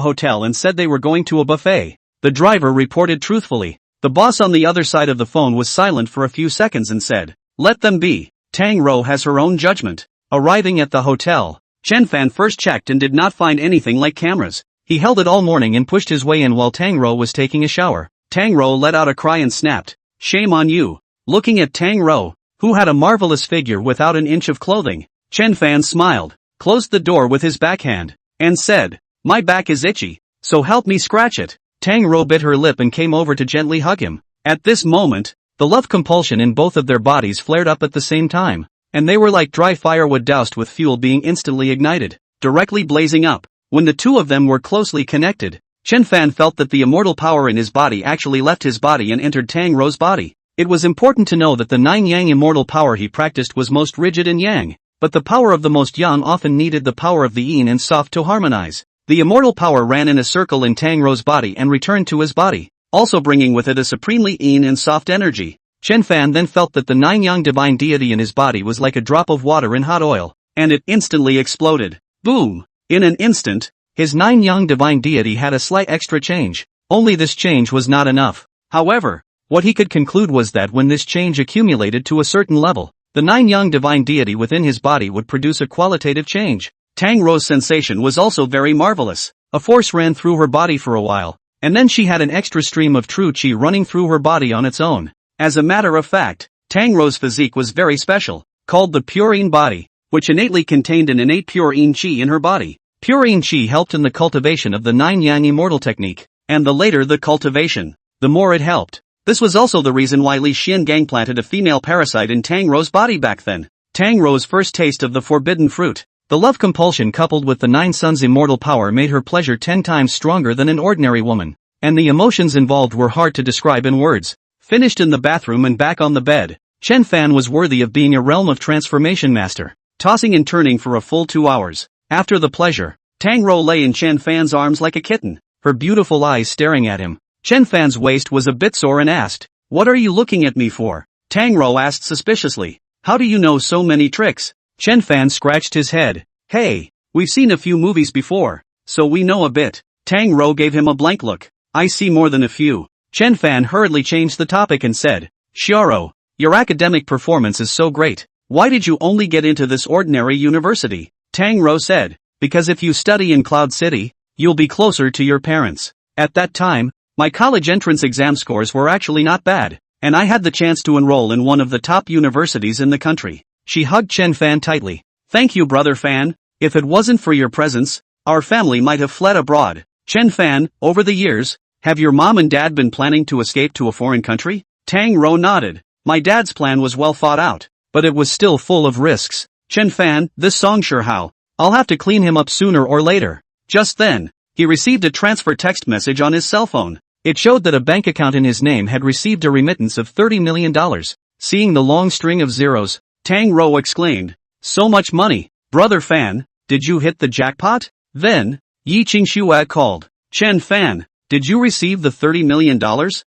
hotel and said they were going to a buffet. The driver reported truthfully. The boss on the other side of the phone was silent for a few seconds and said, let them be. Tang Rou has her own judgment. Arriving at the hotel, Chen Fan first checked and did not find anything like cameras. He held it all morning and pushed his way in while Tang Rou was taking a shower. Tang Rou let out a cry and snapped, shame on you. Looking at Tang Rou, who had a marvelous figure without an inch of clothing, Chen Fan smiled, closed the door with his backhand, and said, my back is itchy, so help me scratch it. Tang Rou bit her lip and came over to gently hug him. At this moment, the love compulsion in both of their bodies flared up at the same time, and they were like dry firewood doused with fuel being instantly ignited, directly blazing up. When the two of them were closely connected, Chen Fan felt that the immortal power in his body actually left his body and entered Tang Rou's body. It was important to know that the 9 yang immortal power he practiced was most rigid and yang, but the power of the most yang often needed the power of the yin and soft to harmonize. The immortal power ran in a circle in Tang Rou's body and returned to his body, also bringing with it a supremely yin and soft energy. Chen Fan then felt that the 9 yang divine deity in his body was like a drop of water in hot oil, and it instantly exploded. Boom! In an instant, his 9 yang divine deity had a slight extra change. Only this change was not enough. However, what he could conclude was that when this change accumulated to a certain level, the 9 yang divine deity within his body would produce a qualitative change. Tang Rou's sensation was also very marvelous. A force ran through her body for a while, and then she had an extra stream of true qi running through her body on its own. As a matter of fact, Tang Rou's physique was very special, called the pure yin body, which innately contained an innate pure yin qi in her body. Pure yin qi helped in the cultivation of the 9 yang immortal technique, and the later the cultivation, the more it helped. This was also the reason why Li Xiangang planted a female parasite in Tang Rou's body back then. Tang Rou's first taste of the forbidden fruit. The love compulsion coupled with the 9 suns immortal power made her pleasure 10 times stronger than an ordinary woman, and the emotions involved were hard to describe in words. Finished in the bathroom and back on the bed, Chen Fan was worthy of being a realm of transformation master, tossing and turning for a full 2 hours. After the pleasure, Tang Rou lay in Chen Fan's arms like a kitten, her beautiful eyes staring at him. Chen Fan's waist was a bit sore and asked, what are you looking at me for? Tang Rou asked suspiciously, how do you know so many tricks? Chen Fan scratched his head. Hey, we've seen a few movies before, so we know a bit. Tang Rou gave him a blank look. I see more than a few. Chen Fan hurriedly changed the topic and said, Xiao, your academic performance is so great. Why did you only get into this ordinary university? Tang Rou said, because if you study in Cloud City, you'll be closer to your parents. At that time, my college entrance exam scores were actually not bad, and I had the chance to enroll in one of the top universities in the country. She hugged Chen Fan tightly. Thank you, brother Fan. If it wasn't for your presence, our family might have fled abroad. Chen Fan, over the years, have your mom and dad been planning to escape to a foreign country? Tang Rou nodded. My dad's plan was well thought out, but it was still full of risks. Chen Fan, this song sure how. I'll have to clean him up sooner or later. Just then, he received a transfer text message on his cell phone. It showed that a bank account in his name had received a remittance of $30 million. Seeing the long string of zeros, Tang Rou exclaimed, so much money. Brother Fan, did you hit the jackpot? Then, Yi Qingxue called. Chen Fan, did you receive the $30 million?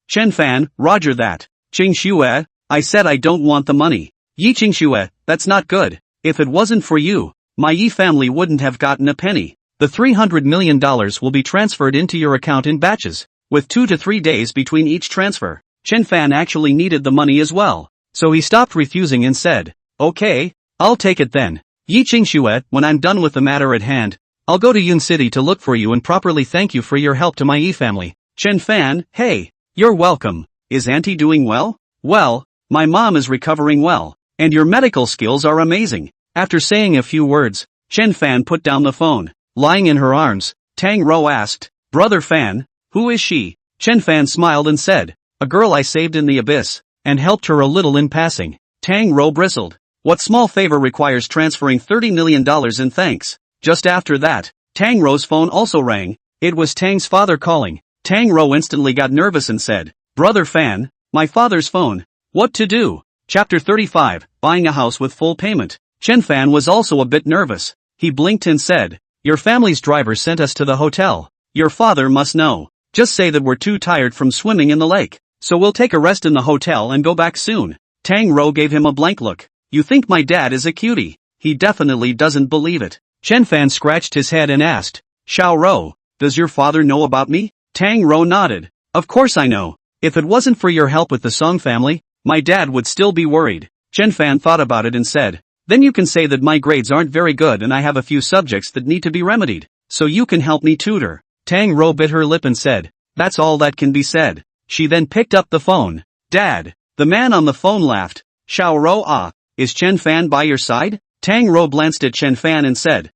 Chen Fan, roger that. Qingxue, I said I don't want the money. Yi Qingxue, that's not good. If it wasn't for you, my Yi family wouldn't have gotten a penny. The $300 million will be transferred into your account in batches, with 2 to 3 days between each transfer. Chen Fan actually needed the money as well, so he stopped refusing and said, Okay, I'll take it then. Yi Qingxue, when I'm done with the matter at hand, I'll go to Yun City to look for you and properly thank you for your help to my Yi family. Chen Fan, hey, you're welcome. Is auntie doing well? Well, my mom is recovering well, and your medical skills are amazing. After saying a few words, Chen Fan put down the phone. Lying in her arms, Tang Rou asked, Brother Fan, who is she? Chen Fan smiled and said, a girl I saved in the abyss, and helped her a little in passing. Tang Rou bristled. What small favor requires transferring $30 million in thanks? Just after that, Tang Rou's phone also rang. It was Tang's father calling. Tang Rou instantly got nervous and said, Brother Fan, my father's phone. What to do? Chapter 35, Buying a House with Full Payment. Chen Fan was also a bit nervous. He blinked and said, your family's driver sent us to the hotel. Your father must know. Just say that we're too tired from swimming in the lake, so we'll take a rest in the hotel and go back soon. Tang Rou gave him a blank look. You think my dad is a cutie? He definitely doesn't believe it. Chen Fan scratched his head and asked, Xiao Rou, does your father know about me? Tang Rou nodded. Of course I know. If it wasn't for your help with the Song family, my dad would still be worried. Chen Fan thought about it and said, then you can say that my grades aren't very good and I have a few subjects that need to be remedied, so you can help me tutor. Tang Rou bit her lip and said, that's all that can be said. She then picked up the phone. Dad. The man on the phone laughed. Xiao Rou, is Chen Fan by your side? Tang Rou glanced at Chen Fan and said,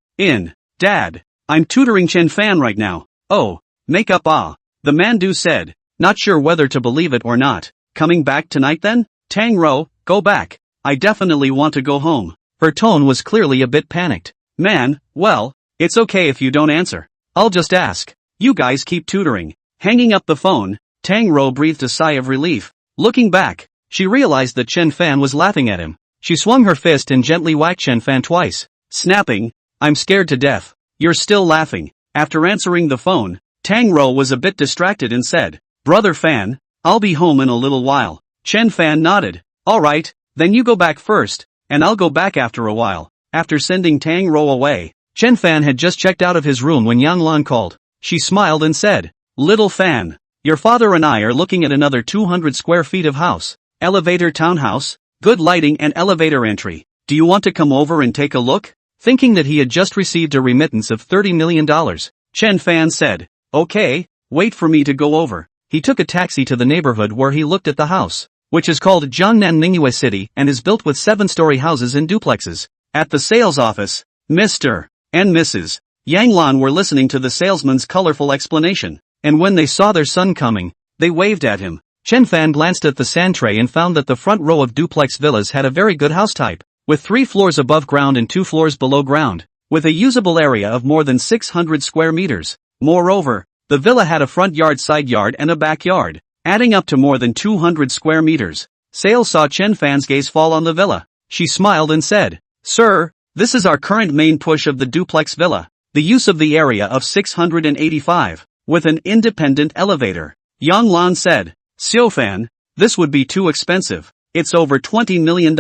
Dad. I'm tutoring Chen Fan right now. Oh, make up The Mandu said, not sure whether to believe it or not. Coming back tonight then? Tang Rou, go back. I definitely want to go home. Her tone was clearly a bit panicked. Man, well, it's okay if you don't answer. I'll just ask. You guys keep tutoring. Hanging up the phone, Tang Rou breathed a sigh of relief. Looking back, she realized that Chen Fan was laughing at him. She swung her fist and gently whacked Chen Fan twice, snapping, I'm scared to death. You're still laughing. After answering the phone, Tang Rou was a bit distracted and said, Brother Fan, I'll be home in a little while. Chen Fan nodded. Alright, then you go back first, and I'll go back after a while. After sending Tang Rou away, Chen Fan had just checked out of his room when Yang Lan called. She smiled and said, Little Fan, your father and I are looking at another 200 square feet of house, elevator townhouse, good lighting and elevator entry. Do you want to come over and take a look? Thinking that he had just received a remittance of $30 million, Chen Fan said, okay, wait for me to go over. He took a taxi to the neighborhood where he looked at the house, which is called Jiangnan Ningye City and is built with 7-story houses and duplexes. At the sales office, Mr. and Mrs. Yang Lan were listening to the salesman's colorful explanation, and when they saw their son coming, they waved at him. Chen Fan glanced at the sand tray and found that the front row of duplex villas had a very good house type, with 3 floors above ground and 2 floors below ground, with a usable area of more than 600 square meters. Moreover, the villa had a front yard, side yard and a backyard, adding up to more than 200 square meters. Sales saw Chen Fan's gaze fall on the villa. She smiled and said, Sir, this is our current main push of the duplex villa. The use of the area of 685, with an independent elevator. Yang Lan said, Xiu Fan, this would be too expensive. It's over $20 million.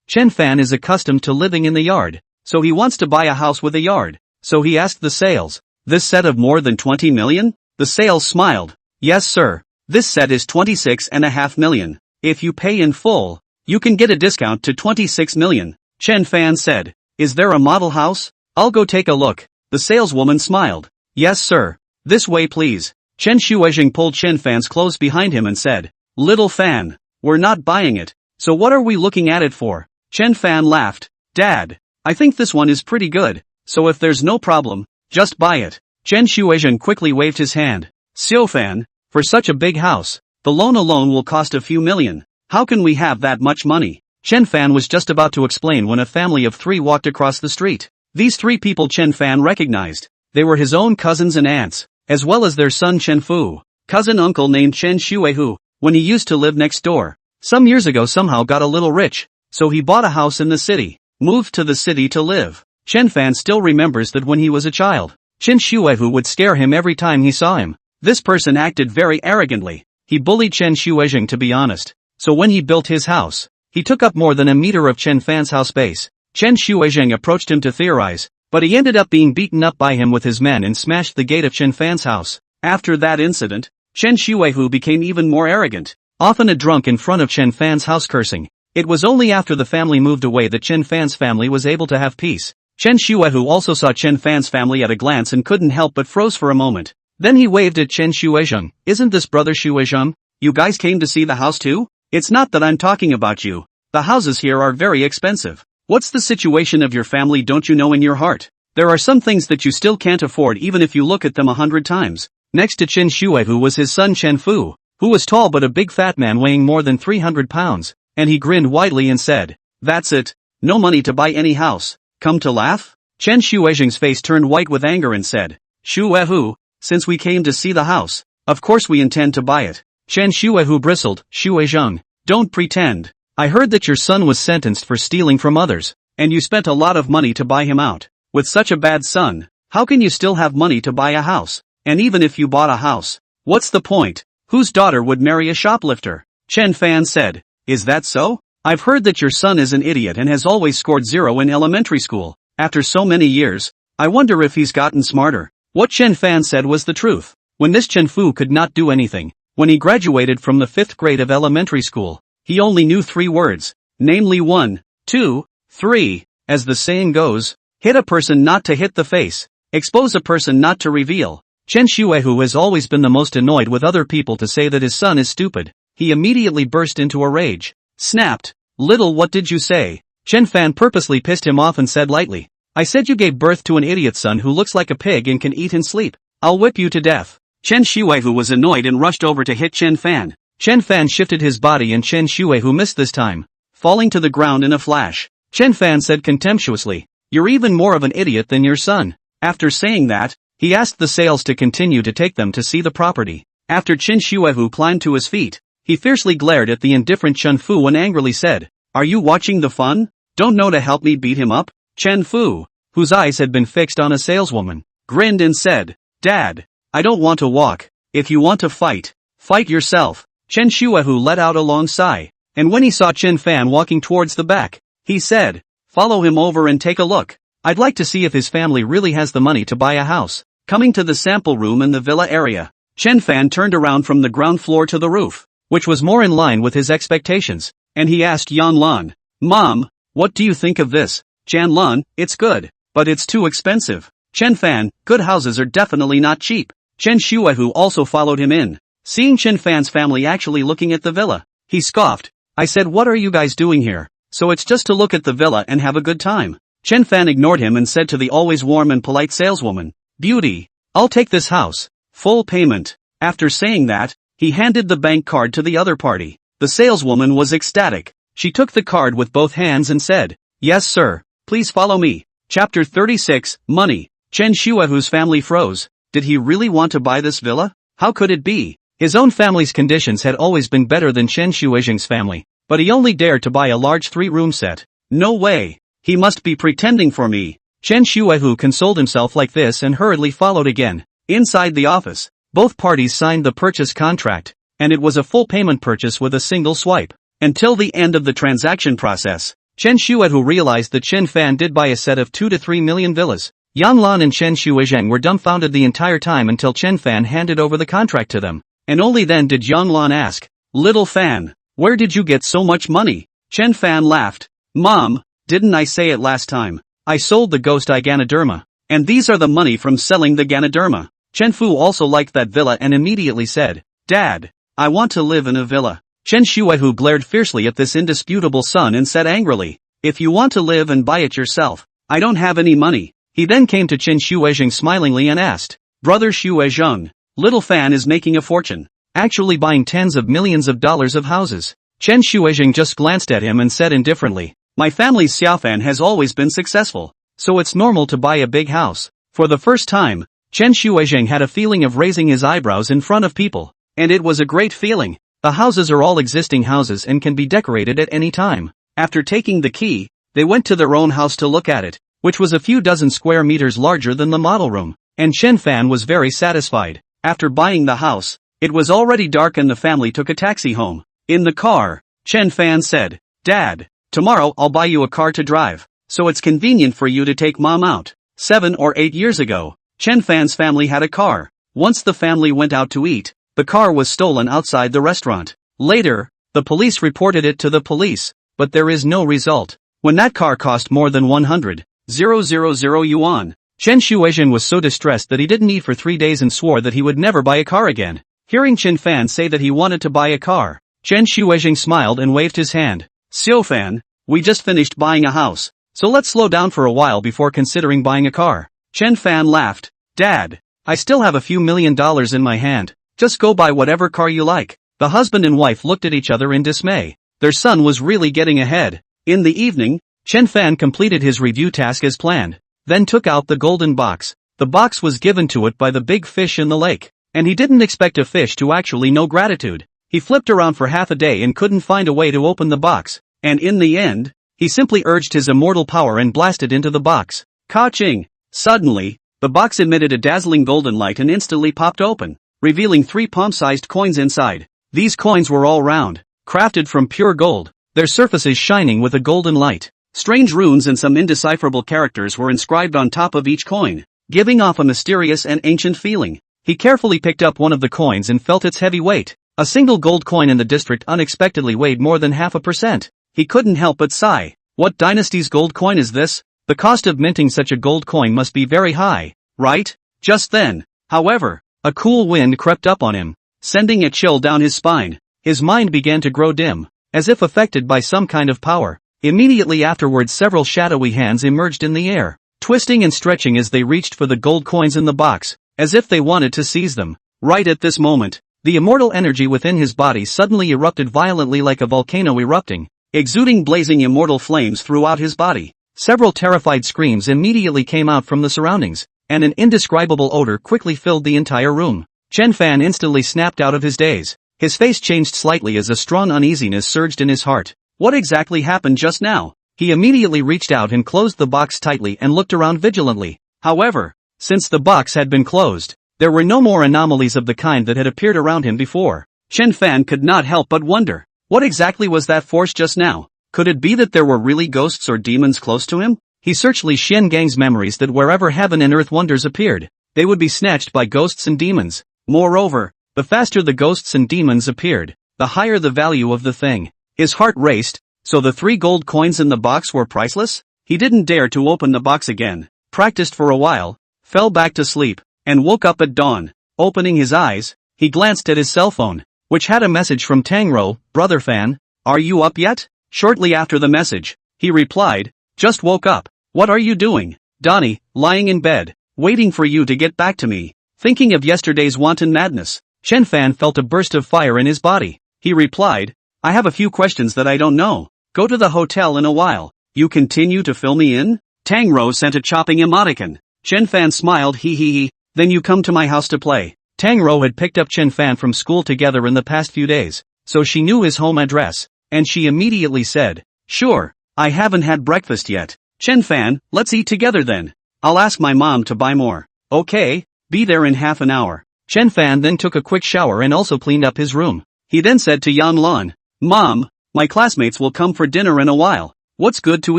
Chen Fan is accustomed to living in the yard, so he wants to buy a house with a yard. So he asked the sales, this set of more than 20 million? The sales smiled. Yes sir, this set is 26.5 million. If you pay in full, you can get a discount to 26 million. Chen Fan said, is there a model house? I'll go take a look. The saleswoman smiled. Yes sir. This way please. Chen Shuizheng pulled Chen Fan's clothes behind him and said, Little Fan, we're not buying it, so what are we looking at it for? Chen Fan laughed. Dad, I think this one is pretty good, so if there's no problem, just buy it. Chen Shuizheng quickly waved his hand. Xiu Fan, for such a big house, the loan alone will cost a few million. How can we have that much money? Chen Fan was just about to explain when a family of 3 walked across the street. These 3 people Chen Fan recognized. They were his own cousins and aunts, as well as their son Chen Fu, cousin uncle named Chen Shuihu, when he used to live next door. Some years ago somehow got a little rich, so he bought a house in the city, moved to the city to live. Chen Fan still remembers that when he was a child, Chen Shuihu would scare him every time he saw him. This person acted very arrogantly. He bullied Chen Shuizheng to be honest, so when he built his house, he took up more than a meter of Chen Fan's house base. Chen Shuizheng approached him to theorize, but he ended up being beaten up by him with his men and smashed the gate of Chen Fan's house. After that incident, Chen Shuihu became even more arrogant, often a drunk in front of Chen Fan's house cursing. It was only after the family moved away that Chen Fan's family was able to have peace. Chen Shuehu also saw Chen Fan's family at a glance and couldn't help but froze for a moment. Then he waved at Chen Shuezheng. Isn't this brother Shuezheng? You guys came to see the house too? It's not that I'm talking about you. The houses here are very expensive. What's the situation of your family, don't you know in your heart? There are some things that you still can't afford even if you look at them 100 times. Next to Chen Shuehu was his son Chen Fu, who was tall but a big fat man weighing more than 300 pounds, and he grinned widely and said, "That's it. No money to buy any house. Come to laugh?" Chen Shuezheng's face turned white with anger and said, "Shuehu, since we came to see the house, of course we intend to buy it." Chen Shuehu bristled. "Shuezheng, don't pretend. I heard that your son was sentenced for stealing from others, and you spent a lot of money to buy him out. With such a bad son, how can you still have money to buy a house? And even if you bought a house, what's the point? Whose daughter would marry a shoplifter?" Chen Fan said, "Is that so? I've heard that your son is an idiot and has always scored 0 in elementary school. After so many years, I wonder if he's gotten smarter." What Chen Fan said was the truth. When this Chen Fu could not do anything, when he graduated from the 5th grade of elementary school, he only knew 3 words, namely 1, 2, 3, as the saying goes, hit a person not to hit the face, expose a person not to reveal. Chen Shuehu has always been the most annoyed with other people to say that his son is stupid. He immediately burst into a rage. Snapped. "Little, what did you say?" Chen Fan purposely pissed him off and said lightly, "I said you gave birth to an idiot son who looks like a pig and can eat and sleep. I'll whip you to death." Chen Shuehu was annoyed and rushed over to hit Chen Fan. Chen Fan shifted his body and Chen Shuehu missed this time, falling to the ground in a flash. Chen Fan said contemptuously, "You're even more of an idiot than your son." After saying that, he asked the sales to continue to take them to see the property. After Chen Shuehu climbed to his feet, he fiercely glared at the indifferent Chen Fu and angrily said, "Are you watching the fun? Don't know to help me beat him up?" Chen Fu, whose eyes had been fixed on a saleswoman, grinned and said, "Dad, I don't want to walk. If you want to fight, fight yourself." Chen Shuehu let out a long sigh, and when he saw Chen Fan walking towards the back, he said, "Follow him over and take a look. I'd like to see if his family really has the money to buy a house." Coming to the sample room in the villa area, Chen Fan turned around from the ground floor to the roof, which was more in line with his expectations, and he asked Yan Lan, "Mom, what do you think of this?" "Jan Lan, it's good, but it's too expensive." Chen Fan, "Good houses are definitely not cheap." Chen Shuehu also followed him in. Seeing Chen Fan's family actually looking at the villa, he scoffed. "I said, what are you guys doing here? So it's just to look at the villa and have a good time." Chen Fan ignored him and said to the always warm and polite saleswoman, "Beauty, I'll take this house. Full payment." After saying that, he handed the bank card to the other party. The saleswoman was ecstatic. She took the card with both hands and said, "Yes sir, please follow me." Chapter 36, Money. Chen Shuehu's family froze. Did he really want to buy this villa? How could it be? His own family's conditions had always been better than Chen Shuezheng's family, but he only dared to buy a large 3-room set. No way. He must be pretending for me. Chen Shuehu consoled himself like this and hurriedly followed again. Inside the office, both parties signed the purchase contract, and it was a full payment purchase with a single swipe. Until the end of the transaction process, Chen Shuehu realized that Chen Fan did buy a set of 2 to 3 million villas. Yan Lan and Chen Shuezheng were dumbfounded the entire time until Chen Fan handed over the contract to them. And only then did Yang Lan ask, "Little Fan, where did you get so much money?" Chen Fan laughed. "Mom, didn't I say it last time? I sold the ghost eye Ganoderma, and these are the money from selling the Ganoderma." Chen Fu also liked that villa and immediately said, "Dad, I want to live in a villa." Chen Shuehu glared fiercely at this indisputable son and said angrily, "If you want to live and buy it yourself, I don't have any money." He then came to Chen Shuezheng smilingly and asked, "Brother Shuezheng, Little Fan is making a fortune, actually buying tens of millions of dollars of houses." Chen Shuezheng just glanced at him and said indifferently, "My family's Xiaofan has always been successful, so it's normal to buy a big house." For the first time, Chen Shuezheng had a feeling of raising his eyebrows in front of people, and it was a great feeling. The houses are all existing houses and can be decorated at any time. After taking the key, they went to their own house to look at it, which was a few dozen square meters larger than the model room, and Chen Fan was very satisfied. After buying the house, it was already dark and the family took a taxi home. In the car, Chen Fan said, "Dad, tomorrow I'll buy you a car to drive, so it's convenient for you to take Mom out." 7 or 8 years ago, Chen Fan's family had a car. Once the family went out to eat, the car was stolen outside the restaurant. Later, the police reported it to the police. but there is no result. When that car cost more than 100,000 yuan, Chen Shuizhen was so distressed that he didn't eat for 3 days and swore that he would never buy a car again. Hearing Chen Fan say that he wanted to buy a car, Chen Shuizhen smiled and waved his hand. Xiu Fan, we just finished buying a house, so let's slow down for a while before considering buying a car. Chen Fan laughed. Dad, I still have a few $1,000,000 in my hand, just go buy whatever car you like. The husband and wife looked at each other in dismay. Their son was really getting ahead. In the evening, Chen Fan completed his review task as planned, then took out the golden box. The box was given to it by the big fish in the lake, and he didn't expect a fish to actually know gratitude. He flipped around for half a day and couldn't find a way to open the box, and in the end, he simply urged his immortal power and blasted into the box. Ka-ching! Suddenly, the box emitted a dazzling golden light and instantly popped open, revealing 3 palm-sized coins inside. These coins were all round, crafted from pure gold, their surfaces shining with a golden light. Strange runes and some indecipherable characters were inscribed on top of each coin, giving off a mysterious and ancient feeling. He carefully picked up one of the coins and felt its heavy weight. A single gold coin in the district unexpectedly weighed more than 0.5%. He couldn't help but sigh. What dynasty's gold coin is this? The cost of minting such a gold coin must be very high, right? Just then, however, a cool wind crept up on him, sending a chill down his spine. His mind began to grow dim, as if affected by some kind of power. Immediately afterwards several shadowy hands emerged in the air, twisting and stretching as they reached for the gold coins in the box, as if they wanted to seize them. Right at this moment, the immortal energy within his body suddenly erupted violently like a volcano erupting, exuding blazing immortal flames throughout his body. Several terrified screams immediately came out from the surroundings, and an indescribable odor quickly filled the entire room. Chen Fan instantly snapped out of his daze. His face changed slightly as a strong uneasiness surged in his heart. What exactly happened just now? He immediately reached out and closed the box tightly and looked around vigilantly. However, since the box had been closed, there were no more anomalies of the kind that had appeared around him before. Chen Fan could not help but wonder, what exactly was that force just now? Could it be that there were really ghosts or demons close to him? He searched Li Xian Gang's memories that wherever heaven and earth wonders appeared, they would be snatched by ghosts and demons. Moreover, the faster the ghosts and demons appeared, the higher the value of the thing. His heart raced. So the 3 gold coins in the box were priceless? He didn't dare to open the box again, practiced for a while, fell back to sleep, and woke up at dawn. Opening his eyes, he glanced at his cell phone, which had a message from Tang Rou. Brother Fan, are you up yet? Shortly after the message, he replied, just woke up. What are you doing? Donnie, lying in bed, waiting for you to get back to me. Thinking of yesterday's wanton madness, Chen Fan felt a burst of fire in his body. He replied, I have a few questions that I don't know. Go to the hotel in a while. You continue to fill me in? Tang Rou sent a chopping emoticon. Chen Fan smiled he. Then you come to my house to play. Tang Rou had picked up Chen Fan from school together in the past few days, so she knew his home address, and she immediately said, sure, I haven't had breakfast yet. Chen Fan, let's eat together then. I'll ask my mom to buy more. Okay, be there in half an hour. Chen Fan then took a quick shower and also cleaned up his room. He then said to Yang Lan, Mom, my classmates will come for dinner in a while. What's good to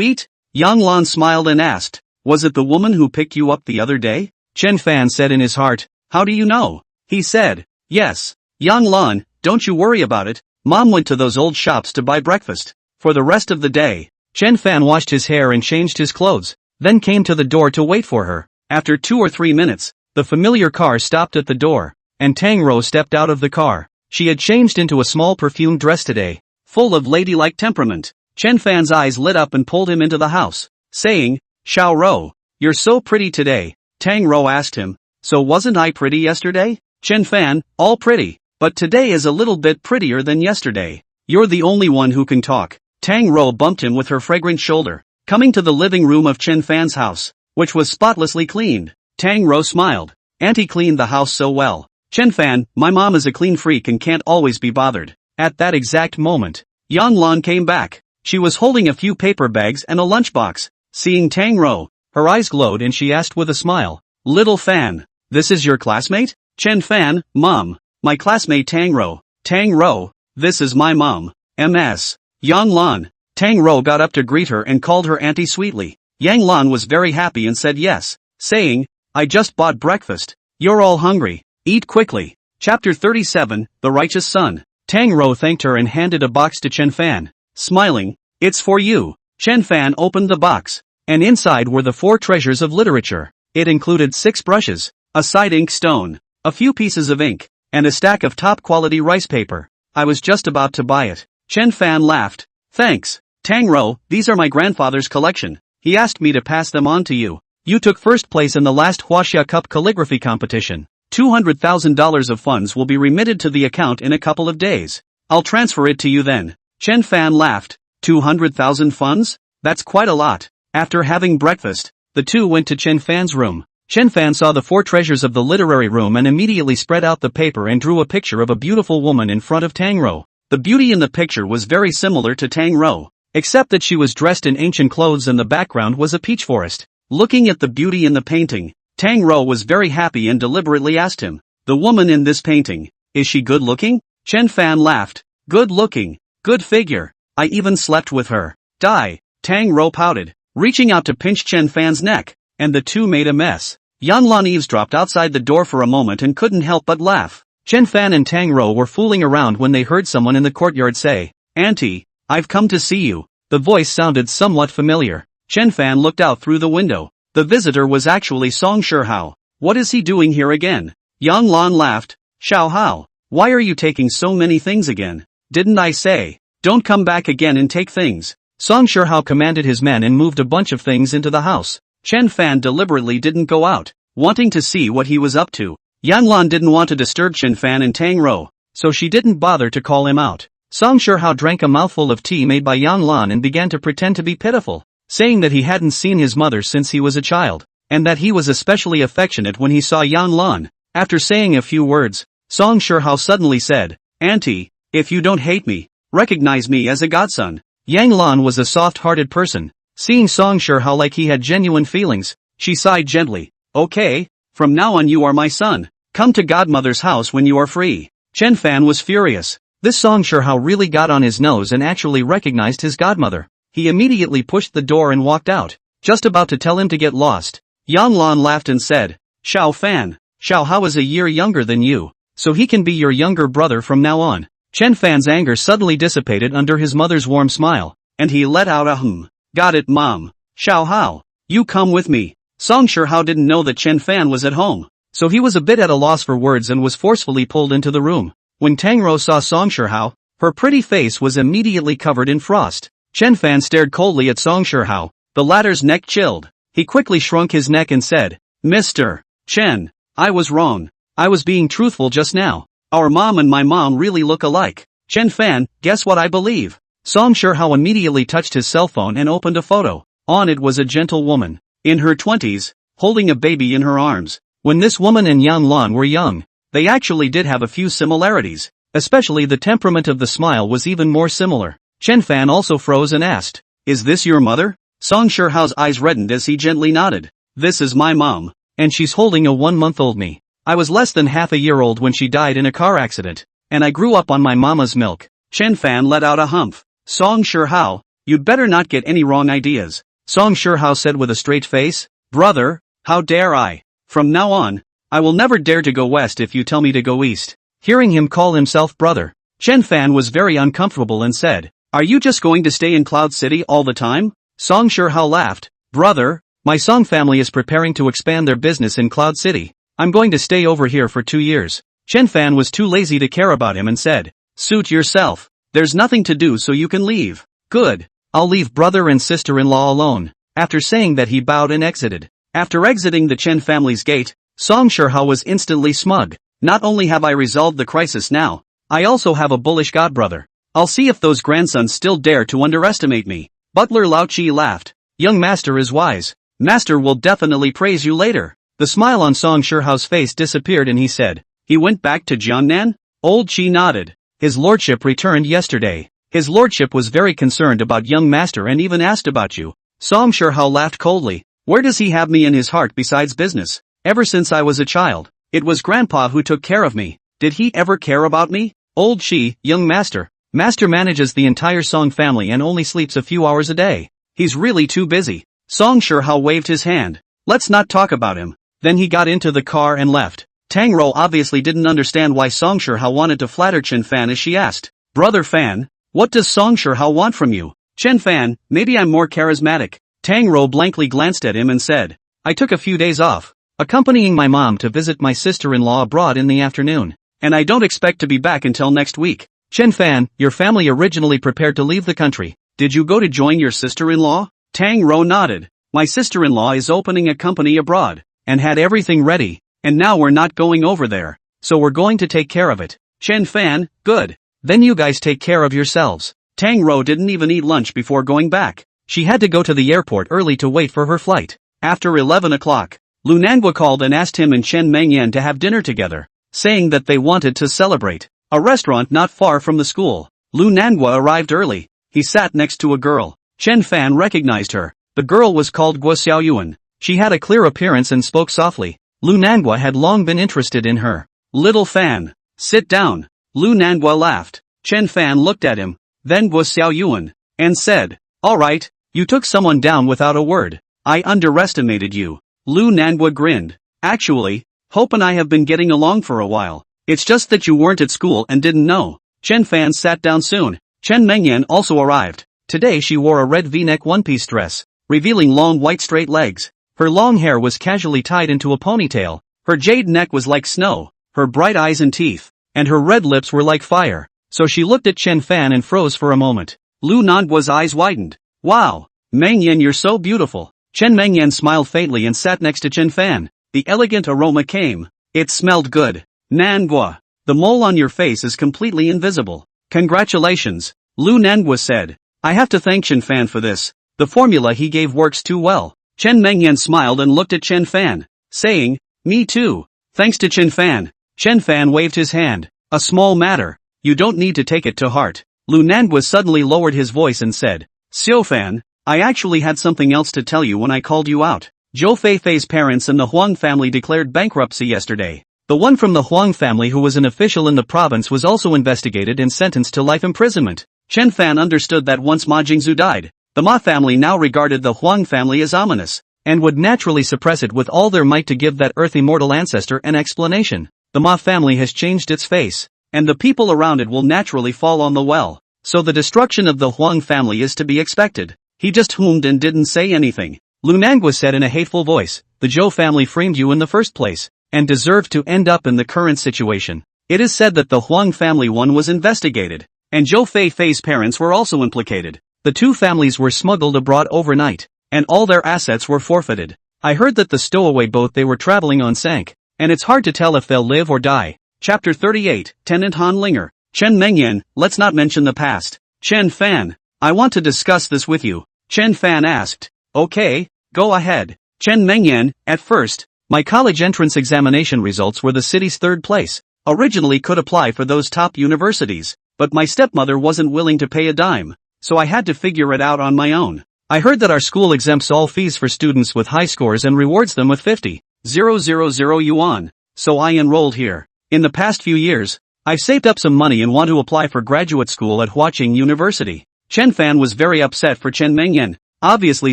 eat? Yang Lan smiled and asked, was it the woman who picked you up the other day? Chen Fan said in his heart, how do you know? He said, yes. Yang Lan, don't you worry about it. Mom went to those old shops to buy breakfast. For the rest of the day, Chen Fan washed his hair and changed his clothes, then came to the door to wait for her. After 2 or 3 minutes, the familiar car stopped at the door, and Tang Rou stepped out of the car. She had changed into a small perfumed dress today, full of ladylike temperament. Chen Fan's eyes lit up and pulled him into the house, saying, Xiao Rou, you're so pretty today. Tang Rou asked him, so wasn't I pretty yesterday? Chen Fan, all pretty, but today is a little bit prettier than yesterday. You're the only one who can talk. Tang Rou bumped him with her fragrant shoulder, coming to the living room of Chen Fan's house, which was spotlessly cleaned. Tang Rou smiled. Auntie cleaned the house so well. Chen Fan, my mom is a clean freak and can't always be bothered. At that exact moment, Yang Lan came back. She was holding a few paper bags and a lunchbox. Seeing Tang Rou, her eyes glowed and she asked with a smile, Little Fan, this is your classmate? Chen Fan, Mom, my classmate Tang Rou. Tang Rou, this is my mom, MS. Yang Lan. Tang Rou got up to greet her and called her auntie sweetly. Yang Lan was very happy and said yes, saying, I just bought breakfast. You're all hungry. Eat quickly. Chapter 37, The Righteous Son. Tang Rou thanked her and handed a box to Chen Fan. Smiling, It's for you. Chen Fan opened the box, and inside were the 4 treasures of literature. It included 6 brushes, a side ink stone, a few pieces of ink, and a stack of top-quality rice paper. I was just about to buy it. Chen Fan laughed. Thanks, Tang Rou, these are my grandfather's collection. He asked me to pass them on to you. You took first place in the last Huaxia Cup calligraphy competition. $200,000 of funds will be remitted to the account in a couple of days. I'll transfer it to you then. Chen Fan laughed. 200,000 funds? That's quite a lot. After having breakfast, the two went to Chen Fan's room. Chen Fan saw the 4 treasures of the literary room and immediately spread out the paper and drew a picture of a beautiful woman in front of Tang Rou. The beauty in the picture was very similar to Tang Rou, except that she was dressed in ancient clothes and the background was a peach forest. Looking at the beauty in the painting, Tang Rou was very happy and deliberately asked him, "The woman in this painting, is she good looking?" Chen Fan laughed. "Good looking, good figure. I even slept with her." "Die," Tang Rou pouted, reaching out to pinch Chen Fan's neck, and the two made a mess. Yan Lan eavesdropped outside the door for a moment and couldn't help but laugh. Chen Fan and Tang Rou were fooling around when they heard someone in the courtyard say, "Auntie, I've come to see you." The voice sounded somewhat familiar. Chen Fan looked out through the window. The visitor was actually Song Shihao. "What is he doing here again?" Yang Lan laughed. "Xiao Hao, why are you taking so many things again? Didn't I say, don't come back again and take things?" Song Shihao commanded his men and moved a bunch of things into the house. Chen Fan deliberately didn't go out, wanting to see what he was up to. Yan Lan didn't want to disturb Chen Fan and Tang Rou, so she didn't bother to call him out. Song Shihao drank a mouthful of tea made by Yan Lan and began to pretend to be pitiful, saying that he hadn't seen his mother since he was a child, and that he was especially affectionate when he saw Yan Lan. After saying a few words, Song Shihao suddenly said, "Auntie, if you don't hate me, recognize me as a godson." Yang Lan was a soft-hearted person. Seeing Song Shihao like he had genuine feelings, she sighed gently. "Okay, from now on you are my son. Come to godmother's house when you are free." Chen Fan was furious. This Song Shihao really got on his nose and actually recognized his godmother. He immediately pushed the door and walked out, just about to tell him to get lost. Yang Lan laughed and said, "Xiao Fan, Xiao Hao is a year younger than you, so he can be your younger brother from now on." Chen Fan's anger suddenly dissipated under his mother's warm smile, and he let out a "Got it, Mom. Xiao Hao, you come with me." Song Shihao didn't know that Chen Fan was at home, so he was a bit at a loss for words and was forcefully pulled into the room. When Tang Rou saw Song Shihao, her pretty face was immediately covered in frost. Chen Fan stared coldly at Song Shihao. The latter's neck chilled. He quickly shrunk his neck and said, "Mr. Chen, I was wrong. I was being truthful just now. Our mom and my mom really look alike." "Chen Fan, guess what I believe?" Song Shihao immediately touched his cell phone and opened a photo. On it was a gentle woman, in her 20s, holding a baby in her arms. When this woman and Yang Lan were young, they actually did have a few similarities, especially the temperament of the smile was even more similar. Chen Fan also froze and asked, "Is this your mother?" Song Shihao's eyes reddened as he gently nodded. "This is my mom, and she's holding a 1-month-old me. I was less than half a year old when she died in a car accident, and I grew up on my mama's milk." Chen Fan let out a humph. "Song Shihao, you'd better not get any wrong ideas," Song Shihao said with a straight face. "Brother, how dare I? From now on, I will never dare to go west if you tell me to go east." Hearing him call himself brother, Chen Fan was very uncomfortable and said, "Are you just going to stay in Cloud City all the time?" Song Shihao laughed. "Brother, my Song family is preparing to expand their business in Cloud City. I'm going to stay over here for 2 years. Chen Fan was too lazy to care about him and said, "Suit yourself. There's nothing to do so you can leave." "Good. I'll leave brother and sister-in-law alone." After saying that he bowed and exited. After exiting the Chen family's gate, Song Shihao was instantly smug. "Not only have I resolved the crisis now, I also have a bullish godbrother. I'll see if those grandsons still dare to underestimate me." Butler Lao Chi laughed. "Young master is wise. Master will definitely praise you later." The smile on Song Shihao's face disappeared and he said, "He went back to Jiangnan?" Old Chi nodded. "His lordship returned yesterday. His lordship was very concerned about young master and even asked about you." Song Shihao laughed coldly. "Where does he have me in his heart besides business? Ever since I was a child, it was grandpa who took care of me. Did he ever care about me?" Old Chi, young master. Master manages the entire Song family and only sleeps a few hours a day. He's really too busy. Song Shihao waved his hand. "Let's not talk about him." Then he got into the car and left. Tang Rou obviously didn't understand why Song Shihao wanted to flatter Chen Fan as she asked, "Brother Fan, what does Song Shihao want from you?" Chen Fan, maybe I'm more charismatic. Tang Rou blankly glanced at him and said, I took a few days off, accompanying my mom to visit my sister-in-law abroad in the afternoon. And I don't expect to be back until next week. Chen Fan, your family originally prepared to leave the country. Did you go to join your sister-in-law? Tang Rou nodded. My sister-in-law is opening a company abroad, and had everything ready, and now we're not going over there. So we're going to take care of it. Chen Fan, good. Then you guys take care of yourselves. Tang Rou didn't even eat lunch before going back. She had to go to the airport early to wait for her flight. After 11 o'clock, Lu Nanguo called and asked him and Chen Mengyan to have dinner together, saying that they wanted to celebrate. A restaurant not far from the school. Lu Nanguo arrived early. He sat next to a girl. Chen Fan recognized her. The girl was called Guo Xiaoyuan. She had a clear appearance and spoke softly. Lu Nanguo had long been interested in her. Little Fan, sit down. Lu Nanguo laughed. Chen Fan looked at him, then Guo Xiaoyuan, and said, alright, you took someone down without a word. I underestimated you. Lu Nanguo grinned. Actually, Hope and I have been getting along for a while. It's just that you weren't at school and didn't know. Chen Fan sat down soon. Chen Mengyan also arrived. Today she wore a red V-neck one-piece dress, revealing long white straight legs. Her long hair was casually tied into a ponytail. Her jade neck was like snow, her bright eyes and teeth, and her red lips were like fire. So she looked at Chen Fan and froze for a moment. Lu Nanguo's eyes widened. Wow, Mengyan, you're so beautiful. Chen Mengyan smiled faintly and sat next to Chen Fan. The elegant aroma came. It smelled good. Nanguo, the mole on your face is completely invisible. Congratulations, Lu Nanguo said. I have to thank Chen Fan for this. The formula he gave works too well. Chen Mengyan smiled and looked at Chen Fan, saying, me too. Thanks to Chen Fan. Chen Fan waved his hand. A small matter. You don't need to take it to heart. Lu Nanguo suddenly lowered his voice and said, Xiu Fan, I actually had something else to tell you when I called you out. Zhou Feifei's parents and the Huang family declared bankruptcy yesterday. The one from the Huang family who was an official in the province was also investigated and sentenced to life imprisonment. Chen Fan understood that once Ma Jingzhu died, the Ma family now regarded the Huang family as ominous, and would naturally suppress it with all their might to give that earth immortal ancestor an explanation. The Ma family has changed its face, and the people around it will naturally fall on the well. So the destruction of the Huang family is to be expected. He just hummed and didn't say anything. Lu Nanguo said in a hateful voice, the Zhou family framed you in the first place, and deserved to end up in the current situation. It is said that the Huang family one was investigated, and Zhou Feifei's parents were also implicated. The two families were smuggled abroad overnight, and all their assets were forfeited. I heard that the stowaway boat they were traveling on sank, and it's hard to tell if they'll live or die. Chapter 38, Tenant Han Linger. Chen Mengyan, let's not mention the past. Chen Fan, I want to discuss this with you. Chen Fan asked. Okay, go ahead. Chen Mengyan, at first, my college entrance examination results were the city's third place. Originally could apply for those top universities, but my stepmother wasn't willing to pay a dime, so I had to figure it out on my own. I heard that our school exempts all fees for students with high scores and rewards them with 50,000 yuan, so I enrolled here. In the past few years, I've saved up some money and want to apply for graduate school at Huang University. Chen Fan was very upset for Chen Mengyan, obviously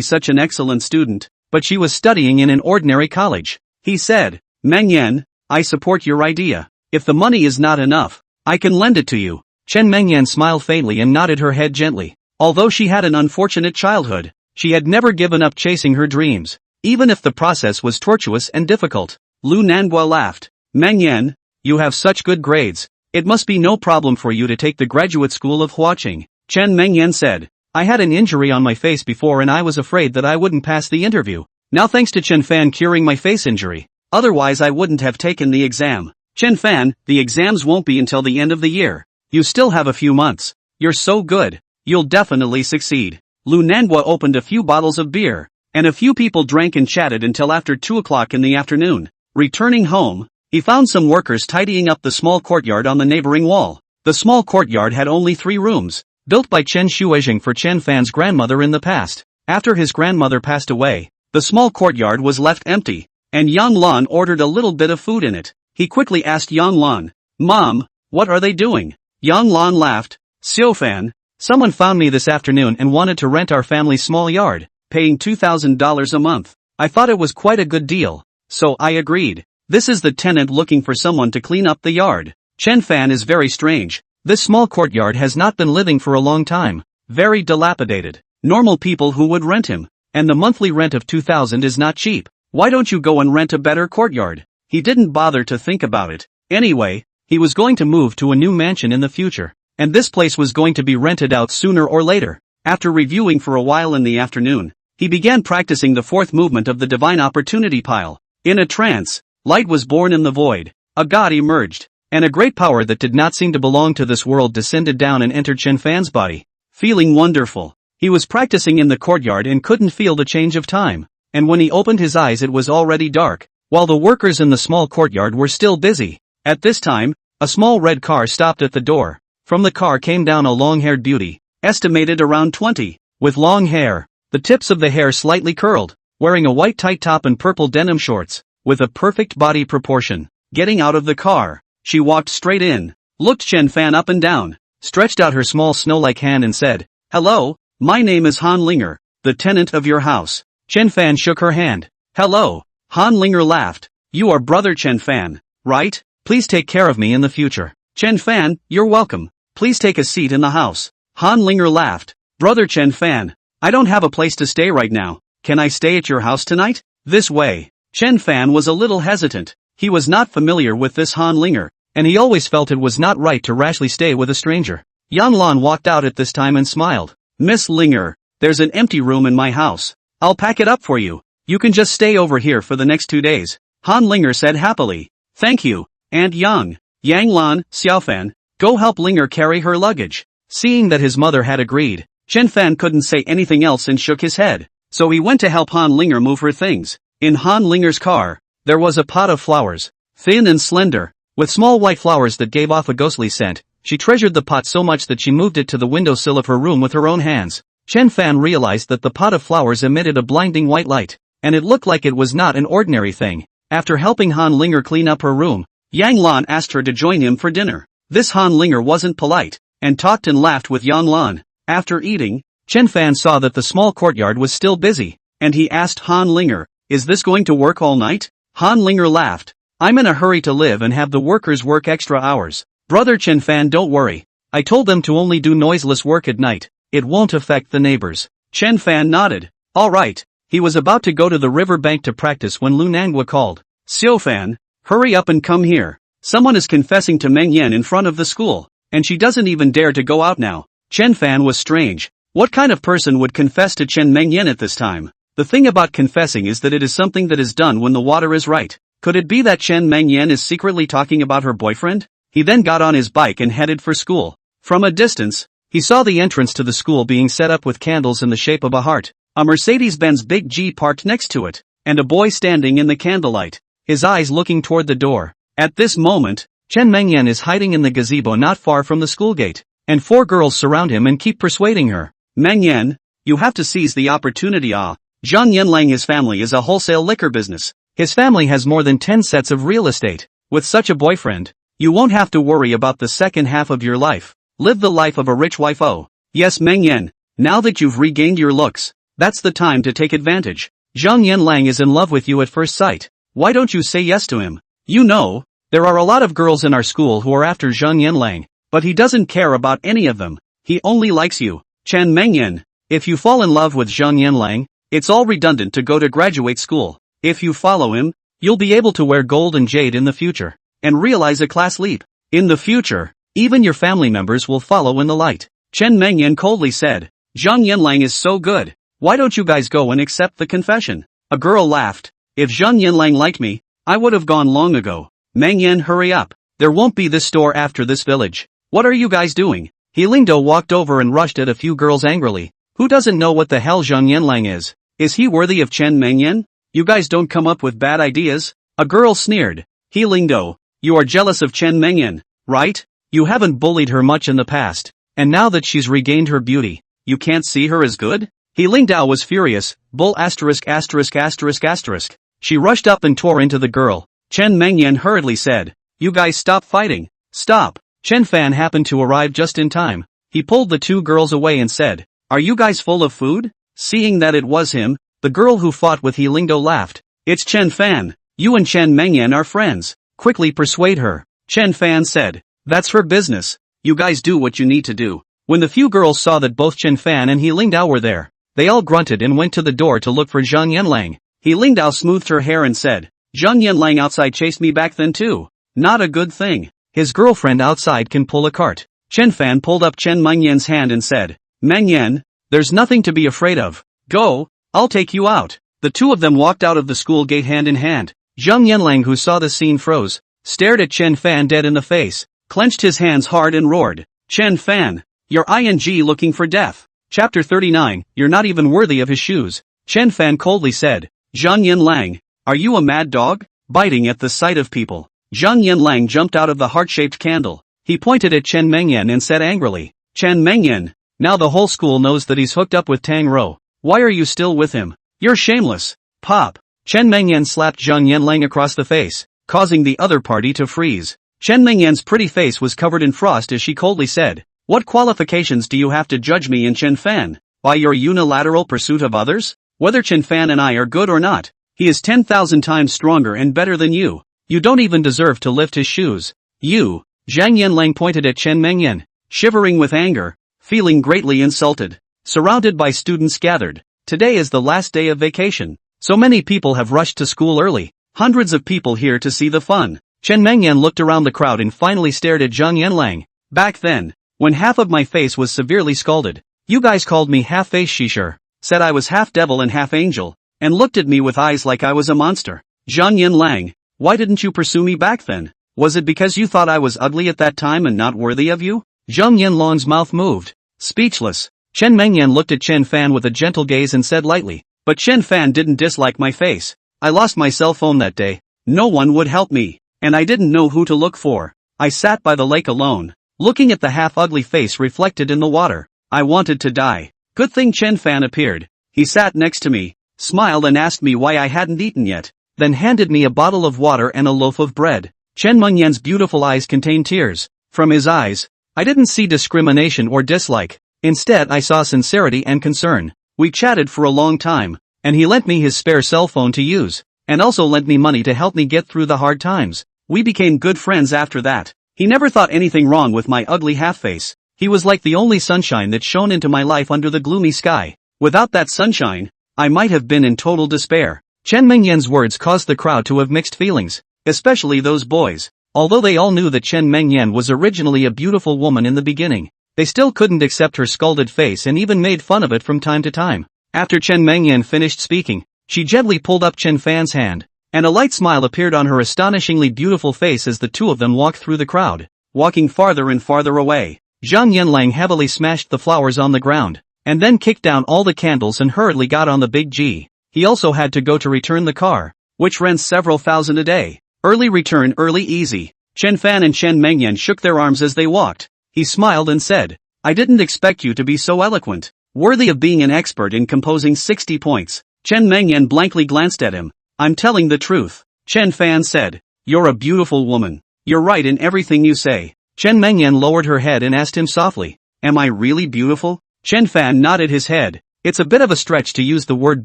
such an excellent student, but she was studying in an ordinary college. He said, Mengyan, I support your idea. If the money is not enough, I can lend it to you. Chen Mengyan smiled faintly and nodded her head gently. Although she had an unfortunate childhood, she had never given up chasing her dreams, even if the process was tortuous and difficult. Lu Nanguo laughed. Mengyan, you have such good grades. It must be no problem for you to take the graduate school of Huang. Chen Mengyan said, I had an injury on my face before and I was afraid that I wouldn't pass the interview. Now thanks to Chen Fan curing my face injury. Otherwise I wouldn't have taken the exam. Chen Fan, the exams won't be until the end of the year. You still have a few months. You're so good. You'll definitely succeed. Lu Nanguo opened a few bottles of beer, and a few people drank and chatted until after 2 o'clock in the afternoon. Returning home, he found some workers tidying up the small courtyard on the neighboring wall. The small courtyard had only 3 rooms, built by Chen Shuijing for Chen Fan's grandmother in the past. After his grandmother passed away, the small courtyard was left empty, and Yang Lan ordered a little bit of food in it. He quickly asked Yang Lan, Mom, what are they doing? Yang Lan laughed. Xiu Fan, someone found me this afternoon and wanted to rent our family's small yard, paying $2,000 a month. I thought it was quite a good deal, so I agreed. This is the tenant looking for someone to clean up the yard. Chen Fan is very strange. This small courtyard has not been living for a long time. very dilapidated. Normal people who would rent him. And the monthly rent of 2,000 is not cheap. Why don't you go and rent a better courtyard? He didn't bother to think about it. Anyway, he was going to move to a new mansion in the future. And this place was going to be rented out sooner or later. After reviewing for a while in the afternoon, he began practicing the fourth movement of the divine opportunity pile. In a trance, light was born in the void. A god emerged. And a great power that did not seem to belong to this world descended down and entered Chen Fan's body. Feeling wonderful. He was practicing in the courtyard and couldn't feel the change of time. And when he opened his eyes it was already dark, while the workers in the small courtyard were still busy. At this time, a small red car stopped at the door. From the car came down a long-haired beauty, estimated around 20, with long hair, the tips of the hair slightly curled, wearing a white tight top and purple denim shorts, with a perfect body proportion. Getting out of the car, she walked straight in, looked Chen Fan up and down, stretched out her small snow-like hand and said, "Hello, my name is Han Linger, the tenant of your house." Chen Fan shook her hand. "Hello." Han Linger laughed. "You are brother Chen Fan, right? Please take care of me in the future." "Chen Fan, you're welcome. Please take a seat in the house." Han Linger laughed. "Brother Chen Fan, I don't have a place to stay right now. Can I stay at your house tonight?" This way. Chen Fan was a little hesitant. He was not familiar with this Han Linger, and he always felt it was not right to rashly stay with a stranger. Yan Lan walked out at this time and smiled. "Miss Linger, there's an empty room in my house. I'll pack it up for you. You can just stay over here for the next 2 days." Han Linger said happily. "Thank you, Aunt Yang." Yang Lan, Xiaofan, go help Linger carry her luggage. Seeing that his mother had agreed, Chen Fan couldn't say anything else and shook his head. So he went to help Han Linger move her things. In Han Linger's car, there was a pot of flowers, thin and slender, with small white flowers that gave off a ghostly scent. She treasured the pot so much that she moved it to the windowsill of her room with her own hands. Chen Fan realized that the pot of flowers emitted a blinding white light, and it looked like it was not an ordinary thing. After helping Han Linger clean up her room, Yang Lan asked her to join him for dinner. This Han Linger wasn't polite, and talked and laughed with Yang Lan. After eating, Chen Fan saw that the small courtyard was still busy, and he asked Han Linger, "Is this going to work all night?" Han Linger laughed. "I'm in a hurry to live and have the workers work extra hours. Brother Chen Fan, don't worry. I told them to only do noiseless work at night. It won't affect the neighbors." Chen Fan nodded. All right. He was about to go to the riverbank to practice when Lu Nanguo called. "Xiaofan, hurry up and come here. Someone is confessing to Meng Yan in front of the school, and she doesn't even dare to go out now." Chen Fan was strange. What kind of person would confess to Chen Meng Yan at this time? The thing about confessing is that it is something that is done when the water is right. Could it be that Chen Meng Yan is secretly talking about her boyfriend? He then got on his bike and headed for school. From a distance, he saw the entrance to the school being set up with candles in the shape of a heart, a Mercedes-Benz Big G parked next to it, and a boy standing in the candlelight, his eyes looking toward the door. At this moment, Chen Mengyan is hiding in the gazebo not far from the school gate, and 4 girls surround him and keep persuading her. "Mengyan, you have to seize the opportunity. Zhang Yanlang, his family is a wholesale liquor business. His family has more than 10 sets of real estate. With such a boyfriend, you won't have to worry about the second half of your life. Live the life of a rich wife. Oh, yes Mengyan, now that you've regained your looks, that's the time to take advantage. Zhang Yanlang is in love with you at first sight. Why don't you say yes to him? You know, there are a lot of girls in our school who are after Zhang Yanlang, but he doesn't care about any of them. He only likes you. Chen Mengyan, if you fall in love with Zhang Yanlang, it's all redundant to go to graduate school. If you follow him, you'll be able to wear gold and jade in the future, and realize a class leap. In the future, even your family members will follow in the light." Chen Mengyan coldly said, "Zhang Yanlang is so good. Why don't you guys go and accept the confession?" A girl laughed. "If Zhang Yanlang liked me, I would have gone long ago." "Mengyan, hurry up. There won't be this store after this village. What are you guys doing?" He Lingdo walked over and rushed at a few girls angrily. Who doesn't know what the hell Zhang Yanlang is? Is he worthy of Chen Mengyan? You guys don't come up with bad ideas? A girl sneered. He Lingdo, you are jealous of Chen Mengyan, right? You haven't bullied her much in the past, and now that she's regained her beauty, you can't see her as good? He Lingdao was furious. Bull asterisk asterisk asterisk asterisk. She rushed up and tore into the girl. Chen Mengyan hurriedly said, "You guys stop fighting. Stop." Chen Fan happened to arrive just in time. He pulled the 2 girls away and said, "Are you guys full of food?" Seeing that it was him, the girl who fought with He Lingdo laughed. "It's Chen Fan. You and Chen Mengyan are friends. Quickly persuade her." Chen Fan said, "That's her business. You guys do what you need to do." When the few girls saw that both Chen Fan and He Lingdao were there, they all grunted and went to the door to look for Zhang Yanlang. He Lingdao smoothed her hair and said, Zhang Yanlang outside chased me back then too. Not a good thing. His girlfriend outside can pull a cart. Chen Fan pulled up Chen Mengyan's hand and said, Mengyan, there's nothing to be afraid of. Go, I'll take you out. The two of them walked out of the school gate hand in hand. Zhang Yanlang, who saw the scene, froze, stared at Chen Fan dead in the face, clenched his hands hard and roared, Chen Fan, you're ing looking for death. Chapter 39, You're not even worthy of his shoes. Chen Fan coldly said, Zhang Yanlang, are you a mad dog? Biting at the sight of people. Zhang Yanlang jumped out of the heart-shaped candle. He pointed at Chen Mengyan and said angrily, Chen Mengyan, now the whole school knows that he's hooked up with Tang Rou. Why are you still with him? You're shameless. Pop. Chen Mengyan slapped Zhang Yanlang across the face, causing the other party to freeze. Chen Mengyan's pretty face was covered in frost as she coldly said, What qualifications do you have to judge me and Chen Fan? By your unilateral pursuit of others? Whether Chen Fan and I are good or not, he is 10,000 times stronger and better than you. You don't even deserve to lift his shoes. You. Zhang Yanlang pointed at Chen Mengyan, shivering with anger, feeling greatly insulted. Surrounded by students gathered. Today is the last day of vacation. So many people have rushed to school early. Hundreds of people here to see the fun. Chen Mengyan looked around the crowd and finally stared at Zhang Yanlang. Back then, when half of my face was severely scalded, you guys called me half-face Shishir, said I was half devil and half angel, and looked at me with eyes like I was a monster. Zhang Yanlang, why didn't you pursue me back then? Was it because you thought I was ugly at that time and not worthy of you? Zhang Yanlang's mouth moved. Speechless. Chen Mengyan looked at Chen Fan with a gentle gaze and said lightly, But Chen Fan didn't dislike my face. I lost my cell phone that day. No one would help me, and I didn't know who to look for. I sat by the lake alone, looking at the half-ugly face reflected in the water. I wanted to die. Good thing Chen Fan appeared. He sat next to me, smiled and asked me why I hadn't eaten yet, then handed me a bottle of water and a loaf of bread. Chen Mengyan's beautiful eyes contained tears. From his eyes, I didn't see discrimination or dislike. Instead, I saw sincerity and concern. We chatted for a long time, and he lent me his spare cell phone to use, and also lent me money to help me get through the hard times. We became good friends after that. He never thought anything wrong with my ugly half-face. He was like the only sunshine that shone into my life under the gloomy sky. Without that sunshine, I might have been in total despair. Chen Mengyan's words caused the crowd to have mixed feelings, especially those boys. Although they all knew that Chen Mengyan was originally a beautiful woman in the beginning, they still couldn't accept her scalded face and even made fun of it from time to time. After Chen Mengyan finished speaking, she gently pulled up Chen Fan's hand, and a light smile appeared on her astonishingly beautiful face as the two of them walked through the crowd, walking farther and farther away. Zhang Yanlang heavily smashed the flowers on the ground, and then kicked down all the candles and hurriedly got on the big G. He also had to go to return the car, which rents several thousand a day. Early return, early easy. Chen Fan and Chen Mengyan shook their arms as they walked. He smiled and said, I didn't expect you to be so eloquent, worthy of being an expert in composing 60 points. Chen Mengyan blankly glanced at him. I'm telling the truth. Chen Fan said, You're a beautiful woman. You're right in everything you say. Chen Mengyan lowered her head and asked him softly, Am I really beautiful? Chen Fan nodded his head. It's a bit of a stretch to use the word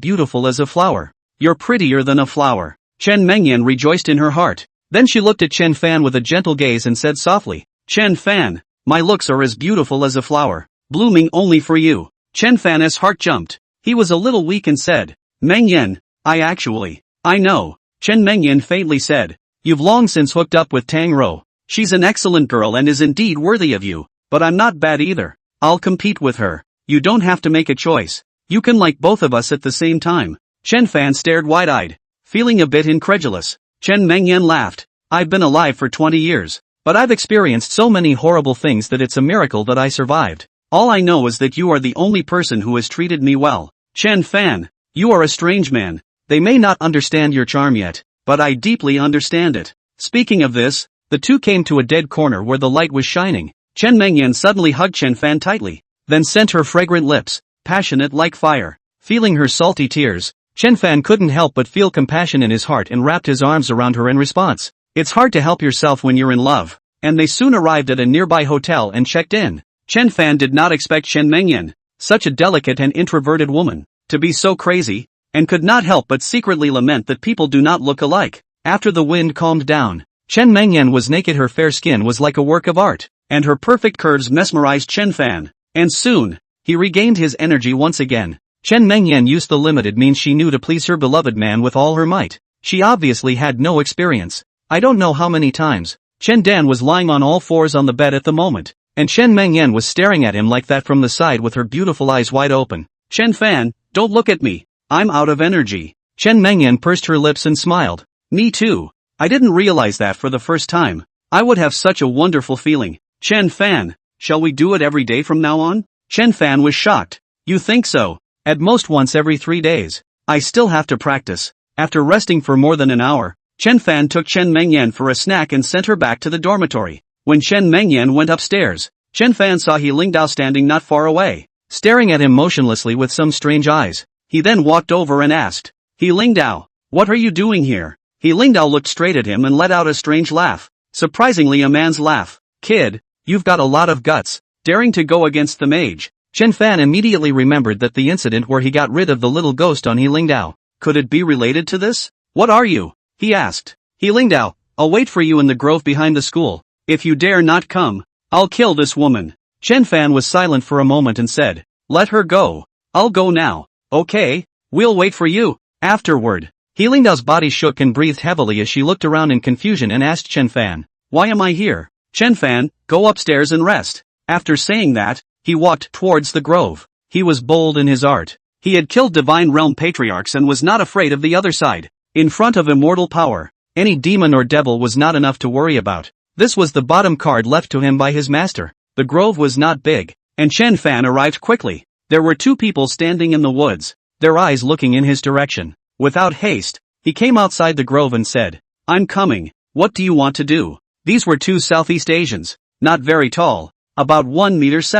beautiful as a flower. You're prettier than a flower. Chen Mengyan rejoiced in her heart. Then she looked at Chen Fan with a gentle gaze and said softly, Chen Fan, my looks are as beautiful as a flower, blooming only for you. Chen Fan's heart jumped. He was a little weak and said, Mengyan, I know. Chen Mengyan faintly said, You've long since hooked up with Tang Rou. She's an excellent girl and is indeed worthy of you, but I'm not bad either. I'll compete with her. You don't have to make a choice. You can like both of us at the same time. Chen Fan stared wide-eyed, feeling a bit incredulous. Chen Mengyan laughed. I've been alive for 20 years, but I've experienced so many horrible things that it's a miracle that I survived. All I know is that you are the only person who has treated me well. Chen Fan, you are a strange man. They may not understand your charm yet, but I deeply understand it. Speaking of this, the two came to a dead corner where the light was shining. Chen Mengyan suddenly hugged Chen Fan tightly, then sent her fragrant lips, passionate like fire. Feeling her salty tears, Chen Fan couldn't help but feel compassion in his heart and wrapped his arms around her in response. It's hard to help yourself when you're in love. And they soon arrived at a nearby hotel and checked in. Chen Fan did not expect Chen Mengyan, such a delicate and introverted woman, to be so crazy, and could not help but secretly lament that people do not look alike. After the wind calmed down, Chen Mengyan was naked. Her fair skin was like a work of art, and her perfect curves mesmerized Chen Fan. And soon, he regained his energy once again. Chen Mengyan used the limited means she knew to please her beloved man with all her might. She obviously had no experience. I don't know how many times. Chen Dan was lying on all fours on the bed at the moment, and Chen Mengyan was staring at him like that from the side with her beautiful eyes wide open. Chen Fan, don't look at me. I'm out of energy. Chen Mengyan pursed her lips and smiled. Me too. I didn't realize that for the first time. I would have such a wonderful feeling. Chen Fan, shall we do it every day from now on? Chen Fan was shocked. You think so? At most once every 3 days. I still have to practice. After resting for more than an hour, Chen Fan took Chen Mengyan for a snack and sent her back to the dormitory. When Chen Mengyan went upstairs, Chen Fan saw He Lingdao standing not far away, staring at him motionlessly with some strange eyes. He then walked over and asked, He Lingdao, what are you doing here? He Lingdao looked straight at him and let out a strange laugh. Surprisingly a man's laugh. Kid, you've got a lot of guts, daring to go against the mage. Chen Fan immediately remembered that the incident where he got rid of the little ghost on He Lingdao. Could it be related to this? What are you? He asked. He Lingdao, I'll wait for you in the grove behind the school. If you dare not come, I'll kill this woman. Chen Fan was silent for a moment and said, Let her go. I'll go now. Okay, we'll wait for you. Afterward, He Lingdao's body shook and breathed heavily as she looked around in confusion and asked Chen Fan, Why am I here? Chen Fan, go upstairs and rest. After saying that, he walked towards the grove. He was bold in his art. He had killed Divine Realm patriarchs and was not afraid of the other side. In front of immortal power, any demon or devil was not enough to worry about. This was the bottom card left to him by his master. The grove was not big, and Chen Fan arrived quickly. There were 2 people standing in the woods, their eyes looking in his direction. Without haste, he came outside the grove and said, I'm coming. What do you want to do? These were 2 Southeast Asians, not very tall, about 1.7 meters,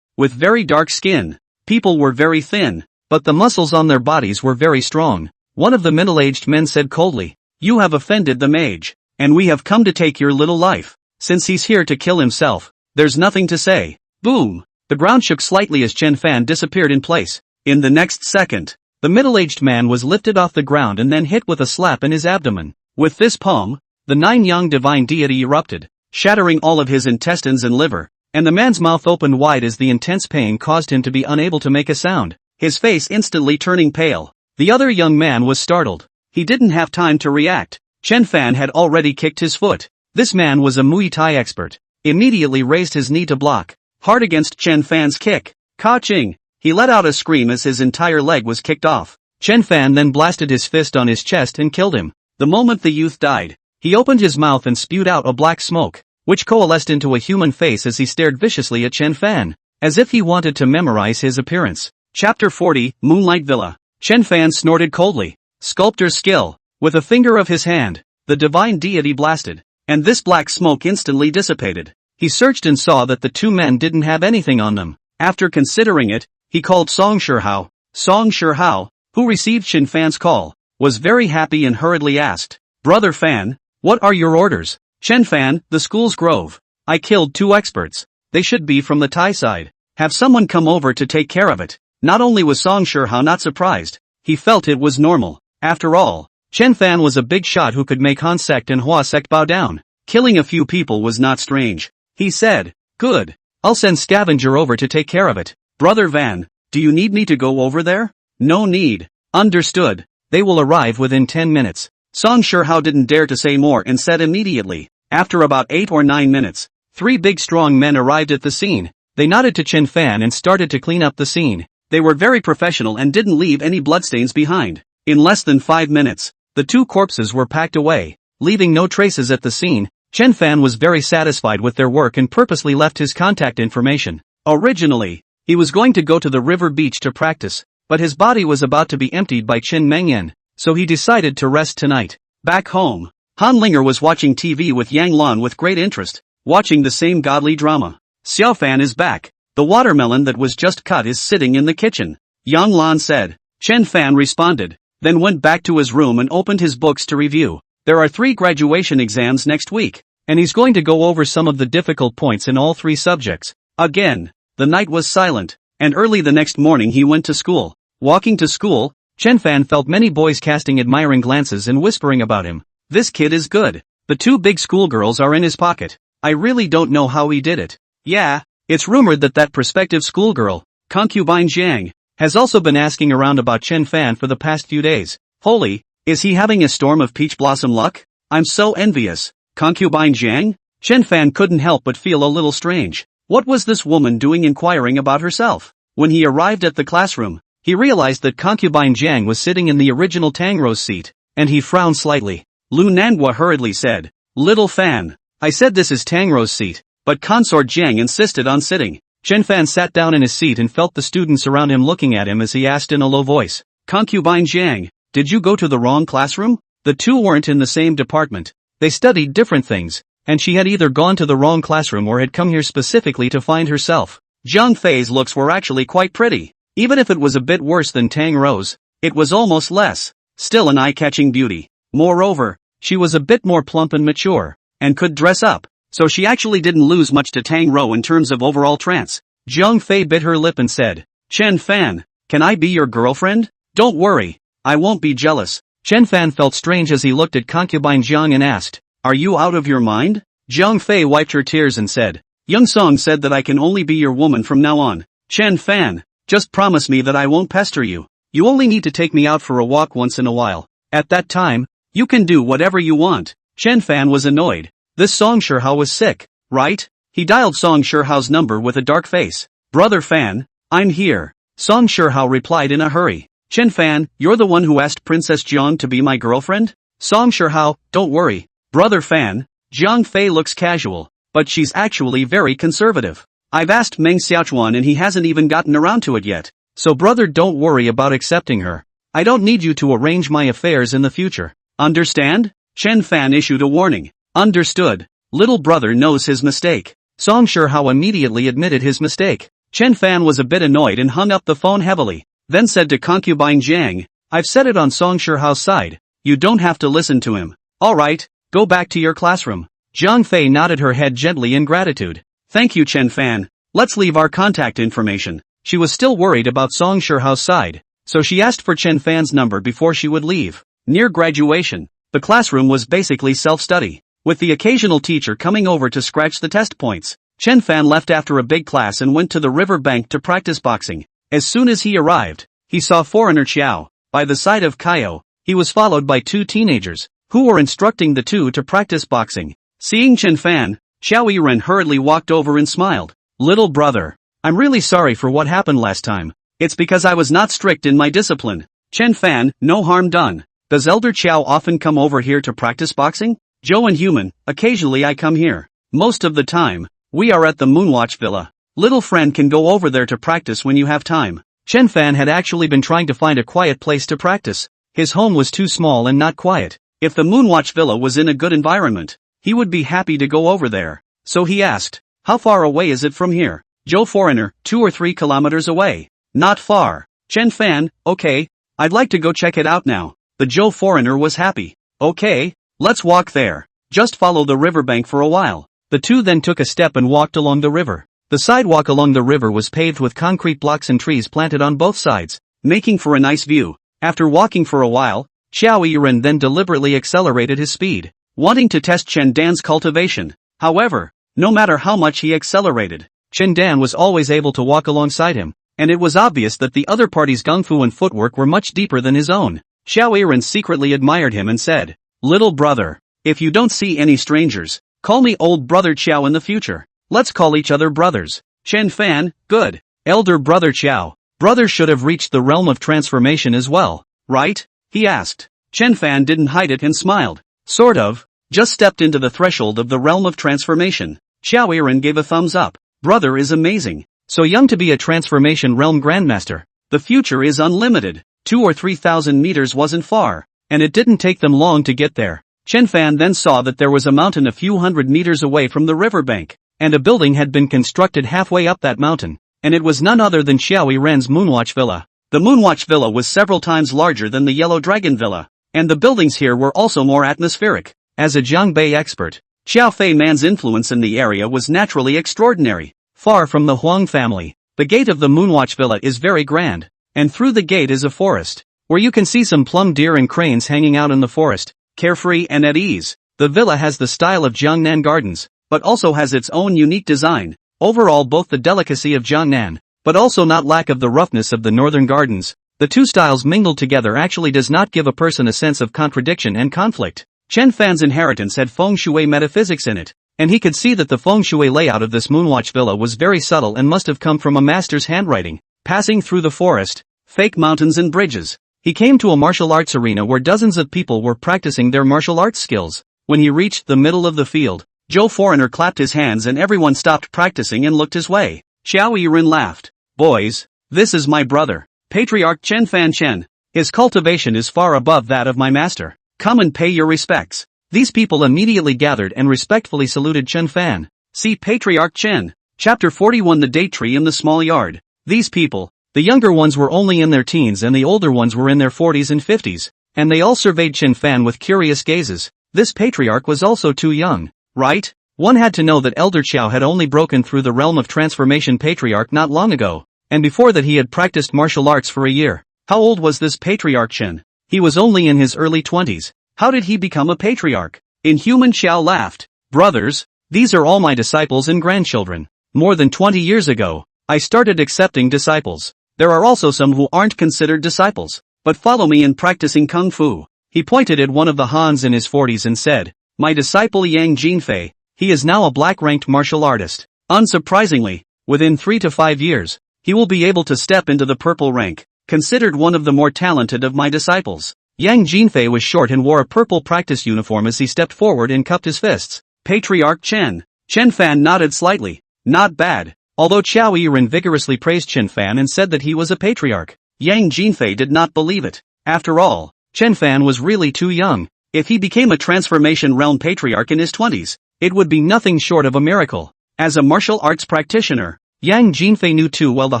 with very dark skin. People were very thin, but the muscles on their bodies were very strong. One of the middle-aged men said coldly, You have offended the mage, and we have come to take your little life. Since he's here to kill himself, there's nothing to say. Boom! The ground shook slightly as Chen Fan disappeared in place. In the next second, the middle-aged man was lifted off the ground and then hit with a slap in his abdomen. With this palm, the 9-yang divine deity erupted, shattering all of his intestines and liver, and the man's mouth opened wide as the intense pain caused him to be unable to make a sound, his face instantly turning pale. The other young man was startled. He didn't have time to react. Chen Fan had already kicked his foot. This man was a Muay Thai expert. Immediately raised his knee to block, hard against Chen Fan's kick. Ka-ching! He let out a scream as his entire leg was kicked off. Chen Fan then blasted his fist on his chest and killed him. The moment the youth died, he opened his mouth and spewed out a black smoke, which coalesced into a human face as he stared viciously at Chen Fan, as if he wanted to memorize his appearance. Chapter 40, Moonlight Villa. Chen Fan snorted coldly. Sculptor's skill. With a finger of his hand, the divine deity blasted, and this black smoke instantly dissipated. He searched and saw that the 2 men didn't have anything on them. After considering it, he called Song Shihao. Song Shihao, who received Chen Fan's call, was very happy and hurriedly asked, Brother Fan, what are your orders? Chen Fan, the school's grove. I killed 2 experts. They should be from the Thai side. Have someone come over to take care of it. Not only was Song Shihao not surprised, he felt it was normal. After all, Chen Fan was a big shot who could make Han sect and Hua sect bow down. Killing a few people was not strange. He said, Good. I'll send Scavenger over to take care of it. Brother Van, do you need me to go over there? No need. Understood. They will arrive within 10 minutes. Song Shihao didn't dare to say more and said immediately. After about 8 or 9 minutes, 3 big strong men arrived at the scene. They nodded to Chen Fan and started to clean up the scene. They were very professional and didn't leave any bloodstains behind. In less than 5 minutes, the 2 corpses were packed away, leaving no traces at the scene. Chen Fan was very satisfied with their work and purposely left his contact information. Originally, he was going to go to the river beach to practice, but his body was about to be emptied by Chen Mengyan, so he decided to rest tonight. Back home, Han Linger was watching TV with Yang Lan with great interest, watching the same godly drama. Xiao Fan is back. The watermelon that was just cut is sitting in the kitchen. Yang Lan said. Chen Fan responded, then went back to his room and opened his books to review. There are 3 graduation exams next week, and he's going to go over some of the difficult points in all 3 subjects. Again, the night was silent, and early the next morning he went to school. Walking to school, Chen Fan felt many boys casting admiring glances and whispering about him. This kid is good. The 2 big schoolgirls are in his pocket. I really don't know how he did it. Yeah, It's rumored that that prospective schoolgirl, concubine Jiang, has also been asking around about Chen Fan for the past few days. Holy, is he having a storm of peach blossom luck? I'm so envious. Concubine Jiang? Chen Fan couldn't help but feel a little strange. What was this woman doing inquiring about herself? When he arrived at the classroom, he realized that concubine Jiang was sitting in the original Tang Rou's seat, and he frowned slightly. Lu Nanguo hurriedly said, "Little Fan, I said this is Tang Rou's seat, but consort Jiang insisted on sitting." Chen Fan sat down in his seat and felt the students around him looking at him as he asked in a low voice, "Concubine Jiang, did you go to the wrong classroom?" The two weren't in the same department. They studied different things, and she had either gone to the wrong classroom or had come here specifically to find herself. Zhang Fei's looks were actually quite pretty. Even if it was a bit worse than Tang Rou's, it was almost less. Still an eye-catching beauty. Moreover, she was a bit more plump and mature, and could dress up, so she actually didn't lose much to Tang Rou in terms of overall trance. Zhang Fei bit her lip and said, "Chen Fan, can I be your girlfriend?" "Don't worry, I won't be jealous." Chen Fan felt strange as he looked at concubine Jiang and asked, "Are you out of your mind?" Zhang Fei wiped her tears and said, "Young Song said that I can only be your woman from now on. Chen Fan, just promise me that I won't pester you. You only need to take me out for a walk once in a while. At that time, you can do whatever you want." Chen Fan was annoyed. This Song Shihao was sick, right? He dialed Song Shihao's number with a dark face. "Brother Fan, I'm here." Song Shihao replied in a hurry. "Chen Fan, you're the one who asked Princess Jiang to be my girlfriend?" Song Shihao, "Don't worry, Brother Fan, Jiang Fei looks casual, but she's actually very conservative. I've asked Meng Sichuan and he hasn't even gotten around to it yet. So brother, don't worry about accepting her. I don't need you to arrange my affairs in the future. Understand?" Chen Fan issued a warning. "Understood. Little brother knows his mistake." Song Shihao immediately admitted his mistake. Chen Fan was a bit annoyed and hung up the phone heavily, then said to concubine Jiang, "I've set it on Song Shihao's side. You don't have to listen to him. Alright, go back to your classroom." Zhang Fei nodded her head gently in gratitude. "Thank you Chen Fan. Let's leave our contact information." She was still worried about Song Shihao's side, so she asked for Chen Fan's number before she would leave. Near graduation, the classroom was basically self-study, with the occasional teacher coming over to scratch the test points. Chen Fan left after a big class and went to the riverbank to practice boxing. As soon as he arrived, he saw foreigner Qiao. By the side of Kaio, he was followed by two teenagers, who were instructing the two to practice boxing. Seeing Chen Fan, Xiao Yiren hurriedly walked over and smiled. "Little brother, I'm really sorry for what happened last time. It's because I was not strict in my discipline." Chen Fan, no harm done. "Does Elder Qiao often come over here to practice boxing?" "Joe and Human, occasionally I come here. Most of the time, we are at the Moonwatch Villa. Little friend can go over there to practice when you have time." Chen Fan had actually been trying to find a quiet place to practice. His home was too small and not quiet. If the Moonwatch Villa was in a good environment, he would be happy to go over there. So he asked, "How far away is it from here?" "Joe foreigner, 2 or 3 kilometers away. Not far." Chen Fan, "Okay, I'd like to go check it out now." The Joe foreigner was happy. "Okay, let's walk there. Just follow the riverbank for a while." The two then took a step and walked along the river. The sidewalk along the river was paved with concrete blocks and trees planted on both sides, making for a nice view. After walking for a while, Xiao Yiren then deliberately accelerated his speed, wanting to test Chen Dan's cultivation. However, no matter how much he accelerated, Chen Dan was always able to walk alongside him, and it was obvious that the other party's gung fu and footwork were much deeper than his own. Xiao Yiren secretly admired him and said, "Little brother, if you don't see any strangers, call me old brother Qiao in the future. Let's call each other brothers." Chen Fan, "Good. Elder brother Qiao, brothers should have reached the realm of transformation as well, right?" he asked. Chen Fan didn't hide it and smiled. "Sort of. Just stepped into the threshold of the realm of transformation." Xiao Yiren gave a thumbs up. "Brother is amazing. So young to be a transformation realm grandmaster. The future is unlimited." 2 or 3,000 meters wasn't far, and it didn't take them long to get there. Chen Fan then saw that there was a mountain a few hundred meters away from the riverbank, and a building had been constructed halfway up that mountain, and it was none other than Xiao Yiren's Moonwatch Villa. The Moonwatch Villa was several times larger than the Yellow Dragon Villa, and the buildings here were also more atmospheric. As a Jiangbei expert, Xiao Fei Man's influence in the area was naturally extraordinary. Far from the Huang family, the gate of the Moonwatch Villa is very grand, and through the gate is a forest, where you can see some plum deer and cranes hanging out in the forest, carefree and at ease. The villa has the style of Jiangnan Gardens, but also has its own unique design. Overall, both the delicacy of Jiangnan, but also not lack of the roughness of the northern gardens, the two styles mingled together actually does not give a person a sense of contradiction and conflict. Chen Fan's inheritance had feng shui metaphysics in it, and he could see that the feng shui layout of this Moonwatch villa was very subtle and must have come from a master's handwriting. Passing through the forest, fake mountains and bridges, he came to a martial arts arena where dozens of people were practicing their martial arts skills. When he reached the middle of the field, Joe Foreigner clapped his hands and everyone stopped practicing and looked his way. Xiao Yiren laughed. Boys, this is my brother, Patriarch Chen Fan Chen. His cultivation is far above that of my master. Come and pay your respects. These people immediately gathered and respectfully saluted Chen Fan. See Patriarch Chen. Chapter 41 The Date Tree in the Small Yard. These people, the younger ones were only in their teens and the older ones were in their 40s and 50s, and they all surveyed Chen Fan with curious gazes. This patriarch was also too young, right? One had to know that Elder Qiao had only broken through the realm of transformation patriarch not long ago, and before that he had practiced martial arts for a year. How old was this patriarch Chen? He was only in his early 20s. How did he become a patriarch? Inhuman Xiao laughed. Brothers, these are all my disciples and grandchildren. More than 20 years ago, I started accepting disciples. There are also some who aren't considered disciples, but follow me in practicing Kung Fu. He pointed at one of the Hans in his 40s and said, my disciple Yang Jinfei, he is now a black-ranked martial artist. Unsurprisingly, within 3 to 5 years, he will be able to step into the purple rank, considered one of the more talented of my disciples. Yang Jinfei was short and wore a purple practice uniform as he stepped forward and cupped his fists. Patriarch Chen. Chen Fan nodded slightly. Not bad. Although Qiao Yiren vigorously praised Chen Fan and said that he was a patriarch, Yang Jinfei did not believe it. After all, Chen Fan was really too young. If he became a transformation realm patriarch in his 20s, it would be nothing short of a miracle. As a martial arts practitioner, Yang Jinfei knew too well the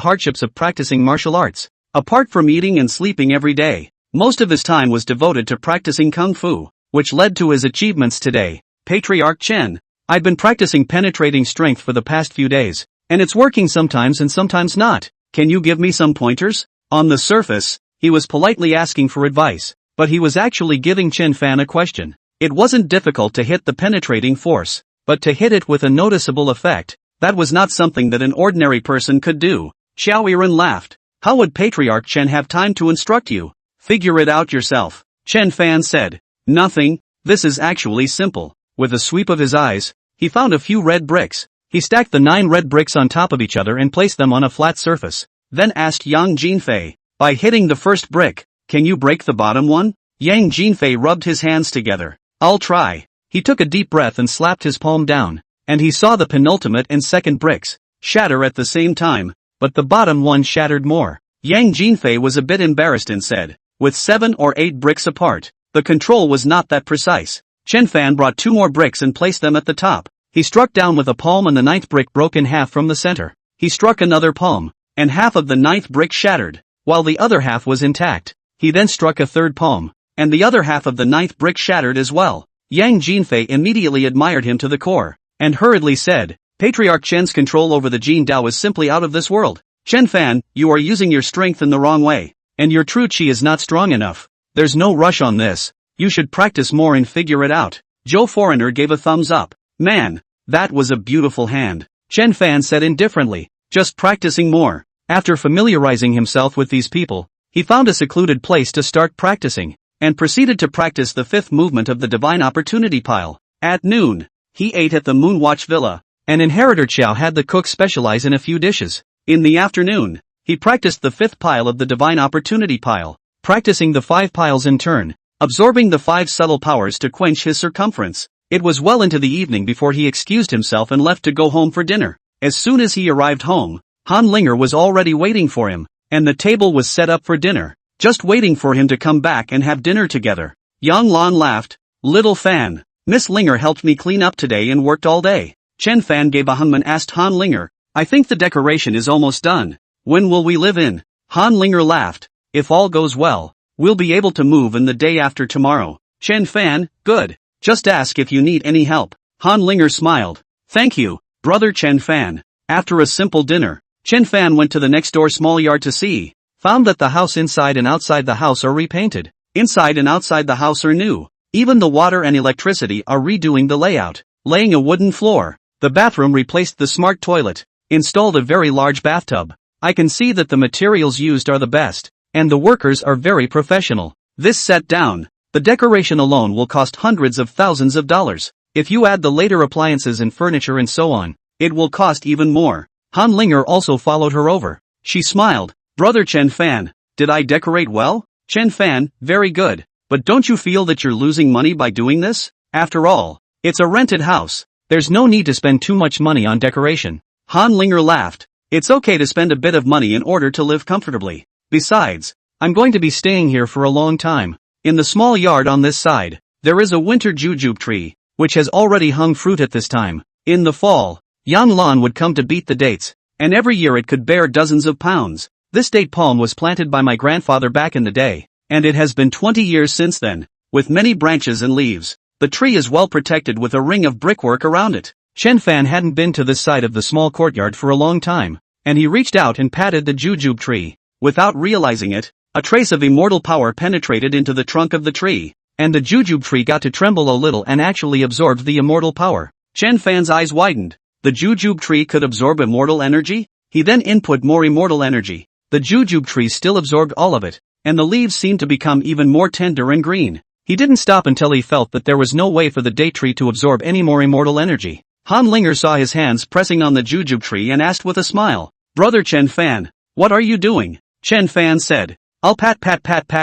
hardships of practicing martial arts. Apart from eating and sleeping every day, most of his time was devoted to practicing Kung Fu, which led to his achievements today. Patriarch Chen, I've been practicing penetrating strength for the past few days, and it's working sometimes and sometimes not. Can you give me some pointers? On the surface, he was politely asking for advice, but he was actually giving Chen Fan a question. It wasn't difficult to hit the penetrating force, but to hit it with a noticeable effect, that was not something that an ordinary person could do. Xiao Yiren laughed. How would Patriarch Chen have time to instruct you? Figure it out yourself. Chen Fan said. Nothing, this is actually simple. With a sweep of his eyes, he found a few red bricks. He stacked the 9 red bricks on top of each other and placed them on a flat surface, then asked Yang Jinfei, by hitting the first brick, can you break the bottom one? Yang Jinfei rubbed his hands together. I'll try. He took a deep breath and slapped his palm down, and he saw the penultimate and second bricks shatter at the same time, but the bottom one shattered more. Yang Jinfei was a bit embarrassed and said, with 7 or 8 bricks apart, the control was not that precise. Chen Fan brought 2 more bricks and placed them at the top. He struck down with a palm and the 9th brick broke in half from the center. He struck another palm, and half of the 9th brick shattered, while the other half was intact. He then struck a 3rd palm, and the other half of the 9th brick shattered as well. Yang Jinfei immediately admired him to the core, and hurriedly said, Patriarch Chen's control over the Jin Dao is simply out of this world. Chen Fan, you are using your strength in the wrong way, and your true qi is not strong enough. There's no rush on this. You should practice more and figure it out. Joe Foreigner gave a thumbs up. Man, that was a beautiful hand. Chen Fan said indifferently, just practicing more. After familiarizing himself with these people, he found a secluded place to start practicing, and proceeded to practice the 5th movement of the Divine Opportunity Pile. At noon, he ate at the Moonwatch Villa, and Inheritor Qiao had the cook specialize in a few dishes. In the afternoon, he practiced the 5th pile of the Divine Opportunity Pile, practicing the 5 piles in turn, absorbing the 5 subtle powers to quench his circumference. It was well into the evening before he excused himself and left to go home for dinner. As soon as he arrived home, Han Linger was already waiting for him, and the table was set up for dinner, just waiting for him to come back and have dinner together. Yang Lan laughed. Little Fan, Miss Linger helped me clean up today and worked all day. Chen Fan gave a hum and asked Han Linger, I think the decoration is almost done. When will we live in? Han Linger laughed. If all goes well, we'll be able to move in the day after tomorrow. Chen Fan, good. Just ask if you need any help. Han Linger smiled. Thank you, brother Chen Fan. After a simple dinner, Chen Fan went to the next door small yard to see. Found that the house inside and outside the house are repainted. Inside and outside the house are new. Even the water and electricity are redoing the layout. Laying a wooden floor. The bathroom replaced the smart toilet. installed a very large bathtub. I can see that the materials used are the best, and the workers are very professional. This set down, the decoration alone will cost hundreds of thousands of dollars. If you add the later appliances and furniture and so on, it will cost even more. Han Linger also followed her over. She smiled. Brother Chen Fan, did I decorate well? Chen Fan, very good. But don't you feel that you're losing money by doing this? After all, it's a rented house. There's no need to spend too much money on decoration. Han Linger laughed. It's okay to spend a bit of money in order to live comfortably. Besides, I'm going to be staying here for a long time. In the small yard on this side, there is a winter jujube tree, which has already hung fruit at this time. In the fall, Yang Lan would come to beat the dates, and every year it could bear dozens of pounds. This date palm was planted by my grandfather back in the day, and it has been 20 years since then, with many branches and leaves. The tree is well protected with a ring of brickwork around it. Chen Fan hadn't been to this side of the small courtyard for a long time, and he reached out and patted the jujube tree. Without realizing it, a trace of immortal power penetrated into the trunk of the tree, and the jujube tree got to tremble a little and actually absorbed the immortal power. Chen Fan's eyes widened. The jujube tree could absorb immortal energy? He then input more immortal energy. The jujube tree still absorbed all of it, and the leaves seemed to become even more tender and green. He didn't stop until he felt that there was no way for the date tree to absorb any more immortal energy. Han Linger saw his hands pressing on the jujube tree and asked with a smile, Brother Chen Fan, what are you doing? Chen Fan said, I'll pat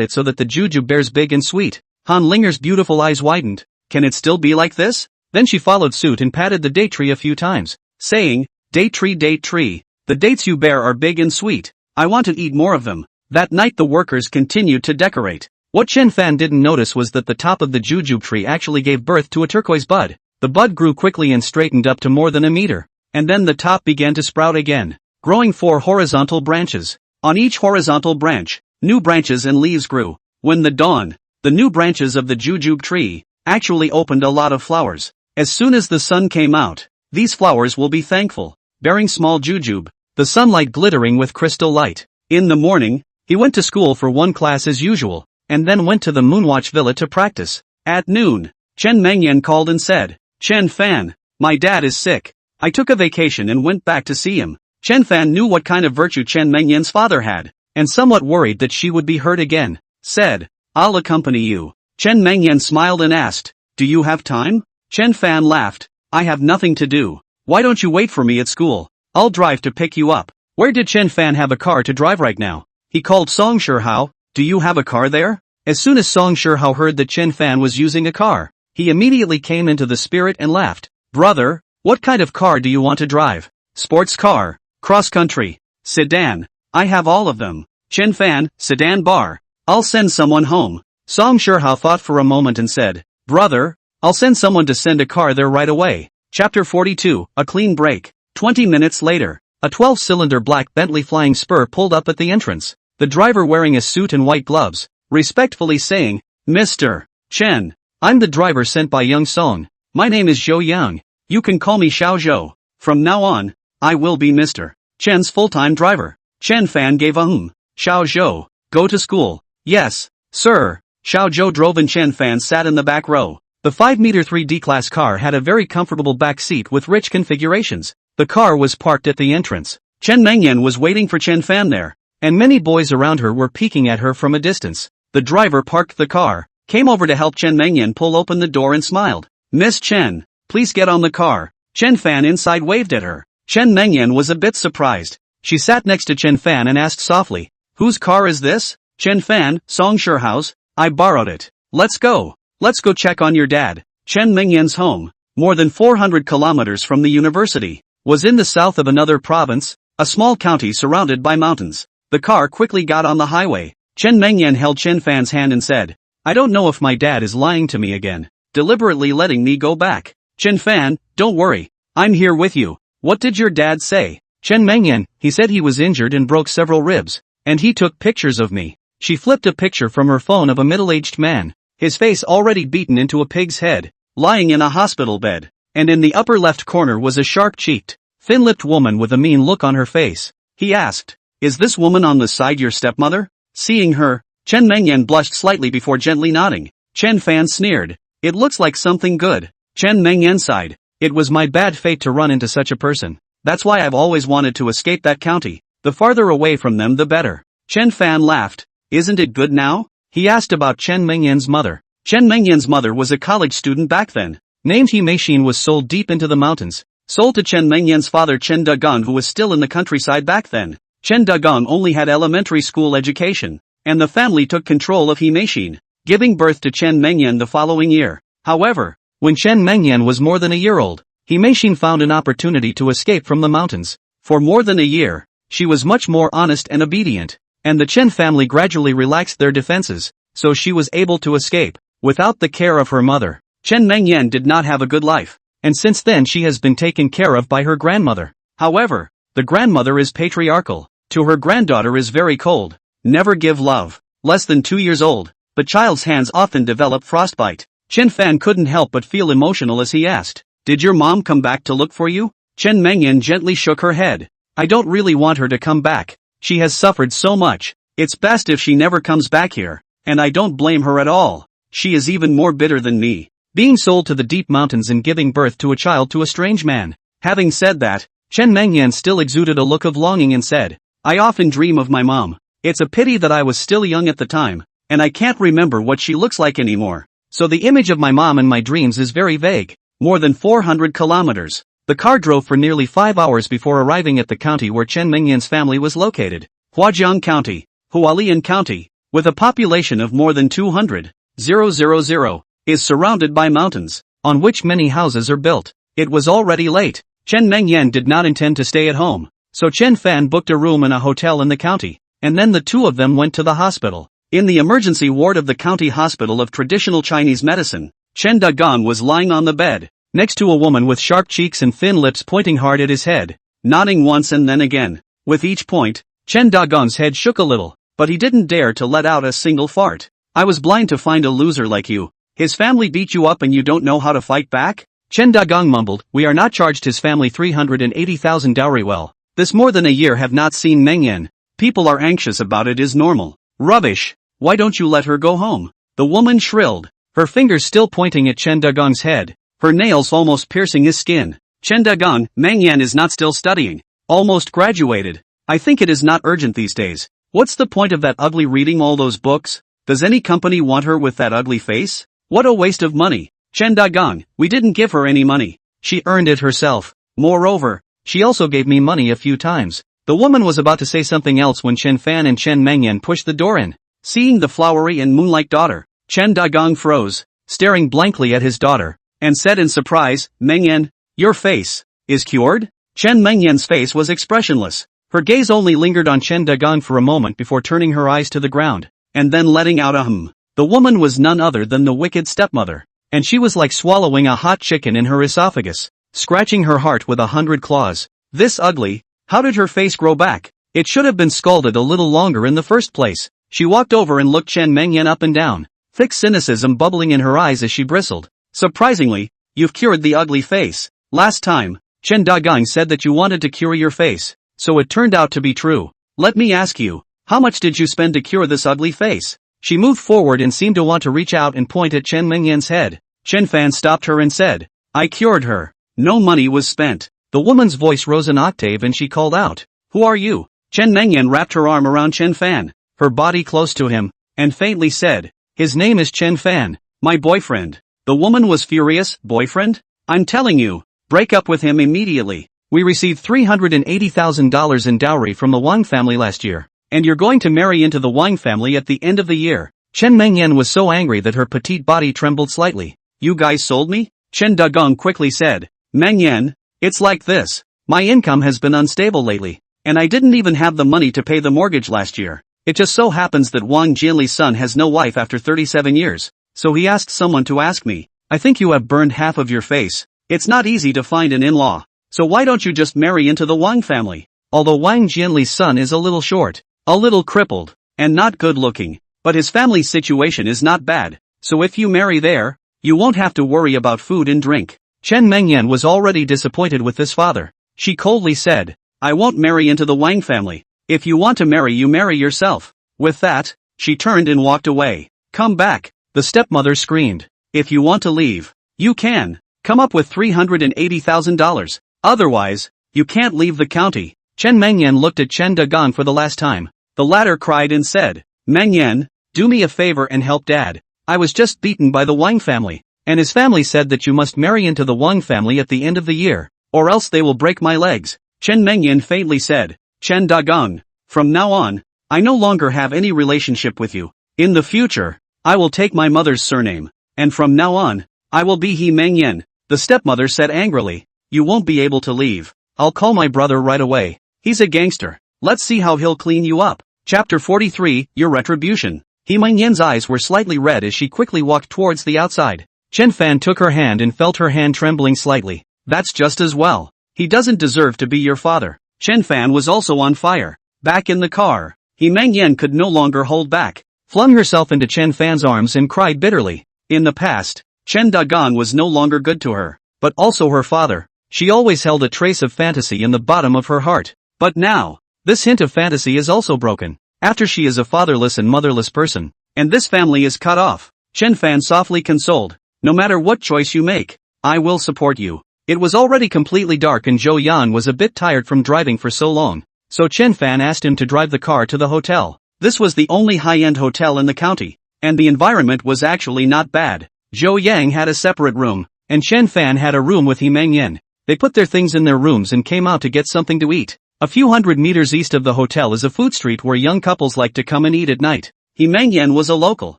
it so that the jujube bears big and sweet. Han Linger's beautiful eyes widened. Can it still be like this? Then she followed suit and patted the date tree a few times, saying, date tree, the dates you bear are big and sweet. I want to eat more of them. That night the workers continued to decorate. What Chen Fan didn't notice was that the top of the jujube tree actually gave birth to a turquoise bud. The bud grew quickly and straightened up to more than a meter, and then the top began to sprout again, growing 4 horizontal branches. On each horizontal branch, new branches and leaves grew. When the dawn, the new branches of the jujube tree actually opened a lot of flowers. As soon as the sun came out, these flowers will be thankful, bearing small jujube, the sunlight glittering with crystal light. In the morning, he went to school for one class as usual, and then went to the Moonwatch Villa to practice. At noon, Chen Mengyan called and said, Chen Fan, my dad is sick. I took a vacation and went back to see him. Chen Fan knew what kind of virtue Chen Mengyan's father had, and somewhat worried that she would be hurt again, said, I'll accompany you. Chen Mengyan smiled and asked, do you have time? Chen Fan laughed, I have nothing to do. Why don't you wait for me at school? I'll drive to pick you up. Where did Chen Fan have a car to drive right now? He called Song Shihao. Do you have a car there? As soon as Song Shihao heard that Chen Fan was using a car, he immediately came into the spirit and laughed. Brother, what kind of car do you want to drive? Sports car, cross-country, sedan. I have all of them. Chen Fan, sedan bar. I'll send someone home. Song Shihao thought for a moment and said, Brother, I'll send someone to send a car there right away. Chapter 42, A Clean Break. 20 minutes later, a 12-cylinder black Bentley Flying Spur pulled up at the entrance. The driver wearing a suit and white gloves, respectfully saying, Mr. Chen, I'm the driver sent by Young Song. My name is Zhou Yang. You can call me Xiao Zhou. From now on, I will be Mr. Chen's full-time driver. Chen Fan gave a Xiao Zhou, go to school. Yes, sir. Xiao Zhou drove and Chen Fan sat in the back row. The 5-meter 3D class car had a very comfortable back seat with rich configurations. The car was parked at the entrance. Chen Mengyan was waiting for Chen Fan there, and many boys around her were peeking at her from a distance. The driver parked the car, came over to help Chen Mengyan pull open the door and smiled. Miss Chen, please get on the car. Chen Fan inside waved at her. Chen Mengyan was a bit surprised. She sat next to Chen Fan and asked softly, whose car is this? Chen Fan, Song Shihao's. I borrowed it. Let's go. Let's go check on your dad. Chen Mengyan's home, more than 400 kilometers from the university, was in the south of another province, a small county surrounded by mountains. The car quickly got on the highway. Chen Mengyan held Chen Fan's hand and said, I don't know if my dad is lying to me again, deliberately letting me go back. Chen Fan, don't worry. I'm here with you. What did your dad say? Chen Mengyan, he said he was injured and broke several ribs, and he took pictures of me. She flipped a picture from her phone of a middle-aged man, his face already beaten into a pig's head, lying in a hospital bed, and in the upper left corner was a sharp-cheeked, thin-lipped woman with a mean look on her face. He asked, is this woman on the side your stepmother? Seeing her, Chen Mengyan blushed slightly before gently nodding. Chen Fan sneered, it looks like something good. Chen Mengyan sighed, it was my bad fate to run into such a person. That's why I've always wanted to escape that county. The farther away from them the better. Chen Fan laughed. Isn't it good now? He asked about Chen Mengyan's mother. Chen Mengyan's mother was a college student back then. Named He Meishin was sold deep into the mountains. Sold to Chen Mengyan's father Chen Dagong, who was still in the countryside back then. Chen Dagong only had elementary school education. And the family took control of He Meishin, giving birth to Chen Mengyan the following year. However, when Chen Mengyan was more than a year old, He Meishin found an opportunity to escape from the mountains. For more than a year, she was much more honest and obedient, and the Chen family gradually relaxed their defenses, so she was able to escape. Without the care of her mother, Chen Mengyan did not have a good life, and since then she has been taken care of by her grandmother. However, the grandmother is patriarchal. To her granddaughter is very cold. Never give love. Less than 2 years old, the child's hands often develop frostbite. Chen Fan couldn't help but feel emotional as he asked, "Did your mom come back to look for you?" Chen Mengyan gently shook her head. "I don't really want her to come back. She has suffered so much. It's best if she never comes back here, and I don't blame her at all. She is even more bitter than me, being sold to the deep mountains and giving birth to a child to a strange man." Having said that, Chen Mengyan still exuded a look of longing and said, "I often dream of my mom. It's a pity that I was still young at the time, and I can't remember what she looks like anymore. So the image of my mom in my dreams is very vague." More than 400 kilometers. The car drove for nearly 5 hours before arriving at the county where Chen Mengyan's family was located. Huajiang County, Hualien County, with a population of more than 200,000, is surrounded by mountains, on which many houses are built. It was already late. Chen Mengyan did not intend to stay at home, so Chen Fan booked a room in a hotel in the county, and then the two of them went to the hospital. In the emergency ward of the county hospital of traditional Chinese medicine, Chen Dagong was lying on the bed, next to a woman with sharp cheeks and thin lips pointing hard at his head, nodding once and then again. With each point, Chen Dagong's head shook a little, but he didn't dare to let out a single fart. "I was blind to find a loser like you. His family beat you up and you don't know how to fight back?" Chen Dagong mumbled. "We are not charged his family 380,000 dowry. Well, this more than a year have not seen Mengyan. People are anxious about it is normal." "Rubbish. Why don't you let her go home?" the woman shrilled, her fingers still pointing at Chen Dagong's head, her nails almost piercing his skin. "Chen Dagong, Mengyan is not still studying. Almost graduated. I think it is not urgent these days. What's the point of that ugly reading all those books? Does any company want her with that ugly face? What a waste of money. Chen Dagong, we didn't give her any money. She earned it herself. Moreover, she also gave me money a few times." The woman was about to say something else when Chen Fan and Chen Mengyan pushed the door in. Seeing the flowery and moonlight daughter, Chen Dagong froze, staring blankly at his daughter, and said in surprise, "Mengyan, your face is cured?" Chen Mengyan's face was expressionless. Her gaze only lingered on Chen Dagong for a moment before turning her eyes to the ground, and then letting out a hum. The woman was none other than the wicked stepmother, and she was like swallowing a hot chicken in her esophagus, scratching her heart with 100 claws. This ugly, how did her face grow back? It should have been scalded a little longer in the first place. She walked over and looked Chen Mengyan up and down, thick cynicism bubbling in her eyes as she bristled. "Surprisingly, you've cured the ugly face. Last time, Chen Dagong said that you wanted to cure your face, so it turned out to be true. Let me ask you, how much did you spend to cure this ugly face?" She moved forward and seemed to want to reach out and point at Chen Mengyan's head. Chen Fan stopped her and said, "I cured her. No money was spent." The woman's voice rose an octave and she called out, "Who are you?" Chen Mengyan wrapped her arm around Chen Fan, her body close to him, and faintly said, "His name is Chen Fan, my boyfriend." The woman was furious. "Boyfriend? I'm telling you, break up with him immediately. We received $380,000 in dowry from the Huang family last year, and you're going to marry into the Huang family at the end of the year." Chen Mengyan was so angry that her petite body trembled slightly. "You guys sold me?" Chen Dagong quickly said. "Mengyan, it's like this. My income has been unstable lately, and I didn't even have the money to pay the mortgage last year. It just so happens that Huang Jianli's son has no wife after 37 years, so he asked someone to ask me. I think you have burned half of your face. It's not easy to find an in-law, so why don't you just marry into the Huang family?" Although Huang Jianli's son is a little short, a little crippled, and not good-looking, but his family's situation is not bad, so if you marry there, you won't have to worry about food and drink. Chen Mengyan was already disappointed with this father. She coldly said, "I won't marry into the Huang family. If you want to marry, you marry yourself." With that, she turned and walked away. "Come back," the stepmother screamed. "If you want to leave, you can. Come up with $380,000. Otherwise, You can't leave the county. Chen Mengyan looked at Chen Dagon for the last time. The latter cried and said, Mengyan, do me a favor and help Dad. I was just beaten by the Huang family, and his family said that you must marry into the Huang family at the end of the year, or else they will break my legs. Chen Mengyan faintly said, Chen Dagon, from now on, I no longer have any relationship with you. In the future, I will take my mother's surname, and from now on, I will be He Mengyan. The stepmother said angrily, you won't be able to leave. I'll call my brother right away. He's a gangster. Let's see how he'll clean you up. Chapter 43, Your Retribution. He Mengyan's eyes were slightly red as she quickly walked towards the outside. Chen Fan took her hand and felt her hand trembling slightly. That's just as well. He doesn't deserve to be your father. Chen Fan was also on fire. Back in the car, He Mengyan could no longer hold back, flung herself into Chen Fan's arms and cried bitterly. In the past, Chen Dagon was no longer good to her, but also her father. She always held a trace of fantasy in the bottom of her heart. But now, this hint of fantasy is also broken. After she is a fatherless and motherless person, and this family is cut off, Chen Fan softly consoled, no matter what choice you make, I will support you. It was already completely dark and Zhou Yan was a bit tired from driving for so long, so Chen Fan asked him to drive the car to the hotel. This was the only high-end hotel in the county, and the environment was actually not bad. Zhou Yang had a separate room, and Chen Fan had a room with He Mengyan. They put their things in their rooms and came out to get something to eat. A few hundred meters east of the hotel is a food street where young couples like to come and eat at night. He Mengyan was a local,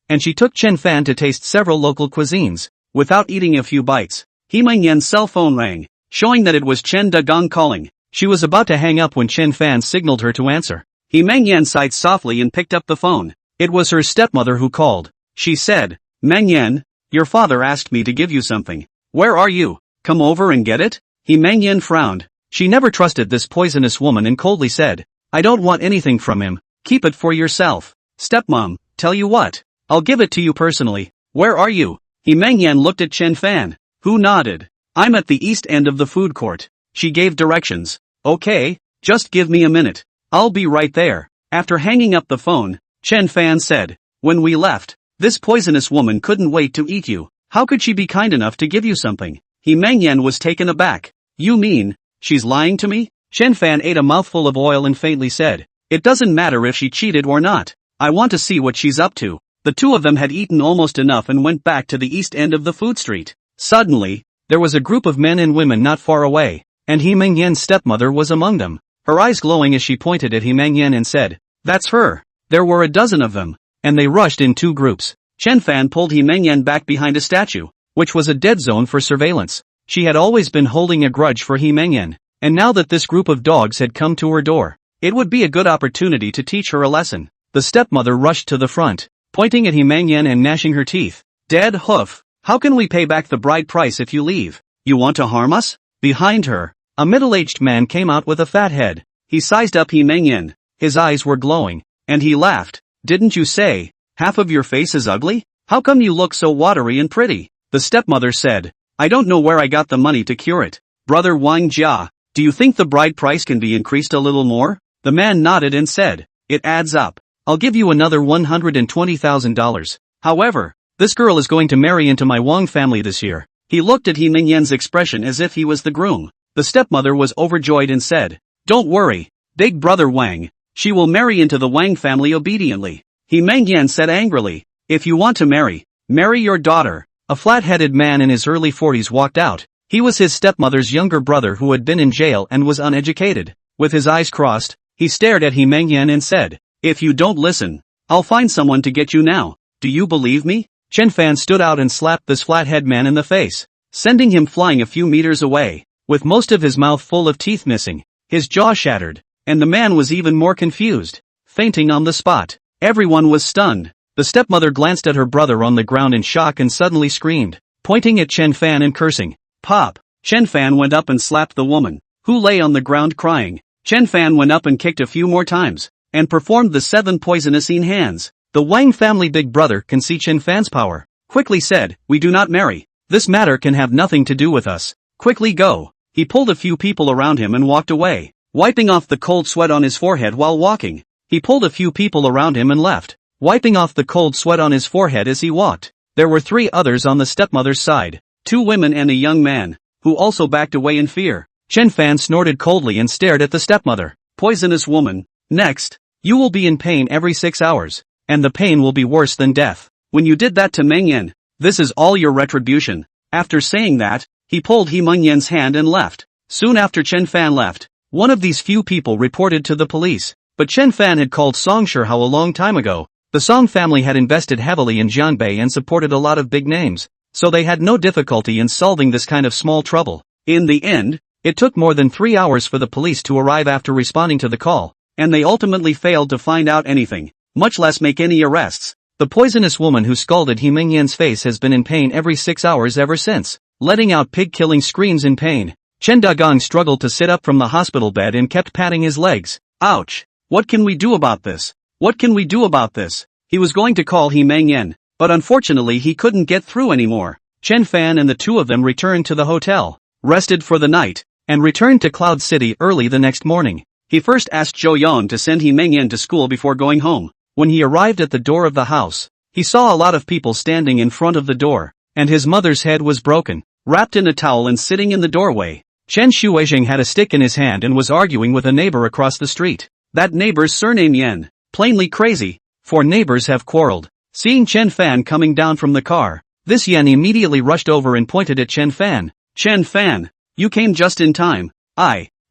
and she took Chen Fan to taste several local cuisines. Without eating a few bites, He Mengyan's cell phone rang, showing that it was Chen Dagon calling. She was about to hang up when Chen Fan signaled her to answer. He Mengyan sighed softly and picked up the phone. It was her stepmother who called. She said, Mengyan, your father asked me to give you something. Where are you? Come over and get it? He Mengyan frowned. She never trusted this poisonous woman and coldly said, I don't want anything from him. Keep it for yourself. Stepmom, tell you what. I'll give it to you personally. Where are you? He Mengyan looked at Chen Fan, who nodded. I'm at the east end of the food court. She gave directions. Okay, just give me a minute. I'll be right there. After hanging up the phone, Chen Fan said, when we left, this poisonous woman couldn't wait to eat you. How could she be kind enough to give you something? He Mengyan was taken aback. You mean, she's lying to me? Chen Fan ate a mouthful of oil and faintly said, it doesn't matter if she cheated or not. I want to see what she's up to. The two of them had eaten almost enough and went back to the east end of the food street. Suddenly, there was a group of men and women not far away, and He Mengyan's stepmother was among them. Her eyes glowing as she pointed at He Mengyan and said, that's her. There were a dozen of them, and they rushed in two groups. Chen Fan pulled He Mengyan back behind a statue, which was a dead zone for surveillance. She had always been holding a grudge for He Mengyan, and now that this group of dogs had come to her door, it would be a good opportunity to teach her a lesson. The stepmother rushed to the front, pointing at He Mengyan and gnashing her teeth. Dead hoof, how can we pay back the bride price if you leave? You want to harm us? Behind her, a middle-aged man came out with a fat head. He sized up He Mengyan. His eyes were glowing, and he laughed. Didn't you say, half of your face is ugly? How come you look so watery and pretty? The stepmother said, I don't know where I got the money to cure it. Brother Wang Jia, do you think the bride price can be increased a little more? The man nodded and said, it adds up. I'll give you another $120,000. However, this girl is going to marry into my Wang family this year. He looked at He Mengyan's expression as if he was the groom. The stepmother was overjoyed and said, don't worry, big brother Wang. She will marry into the Wang family obediently. He Mengyan said angrily, if you want to marry your daughter. A flat-headed man in his early 40s walked out. He was his stepmother's younger brother who had been in jail and was uneducated. With his eyes crossed, he stared at He Mengyan and said, if you don't listen, I'll find someone to get you now. Do you believe me? Chen Fan stood out and slapped this flat-headed man in the face, sending him flying a few meters away. With most of his mouth full of teeth missing, his jaw shattered, and the man was even more confused, fainting on the spot. Everyone was stunned. The stepmother glanced at her brother on the ground in shock and suddenly screamed, pointing at Chen Fan and cursing. Pop! Chen Fan went up and slapped the woman, who lay on the ground crying. Chen Fan went up and kicked a few more times, and performed the 7 poisonous hands. The Wang family big brother can see Chen Fan's power. Quickly said, we do not marry. This matter can have nothing to do with us. Quickly go. He pulled a few people around him and walked away, wiping off the cold sweat on his forehead while walking. He pulled a few people around him and left, wiping off the cold sweat on his forehead as he walked. There were 3 others on the stepmother's side, 2 women and a young man, who also backed away in fear. Chen Fan snorted coldly and stared at the stepmother. Poisonous woman. Next, you will be in pain every 6 hours. And the pain will be worse than death. When you did that to Meng Yan, this is all your retribution. After saying that, he pulled Meng Yan's hand and left. Soon after Chen Fan left, one of these few people reported to the police. But Chen Fan had called Song Shihao a long time ago. The Song family had invested heavily in Jianbei and supported a lot of big names, so they had no difficulty in solving this kind of small trouble. In the end, it took more than 3 hours for the police to arrive after responding to the call, and they ultimately failed to find out anything, much less make any arrests. The poisonous woman who scalded Meng Yan's face has been in pain every 6 hours ever since, letting out pig-killing screams in pain. Chen Dagong struggled to sit up from the hospital bed and kept patting his legs. Ouch! What can we do about this? What can we do about this? He was going to call Meng Yan, but unfortunately he couldn't get through anymore. Chen Fan and the two of them returned to the hotel, rested for the night, and returned to Cloud City early the next morning. He first asked Zhou Yon to send Meng Yan to school before going home. When he arrived at the door of the house, he saw a lot of people standing in front of the door, and his mother's head was broken, wrapped in a towel and sitting in the doorway. Chen Shuizheng had a stick in his hand and was arguing with a neighbor across the street. That neighbor's surname Yan, plainly crazy, 4 neighbors have quarreled. Seeing Chen Fan coming down from the car, this Yan immediately rushed over and pointed at Chen Fan. Chen Fan, you came just in time.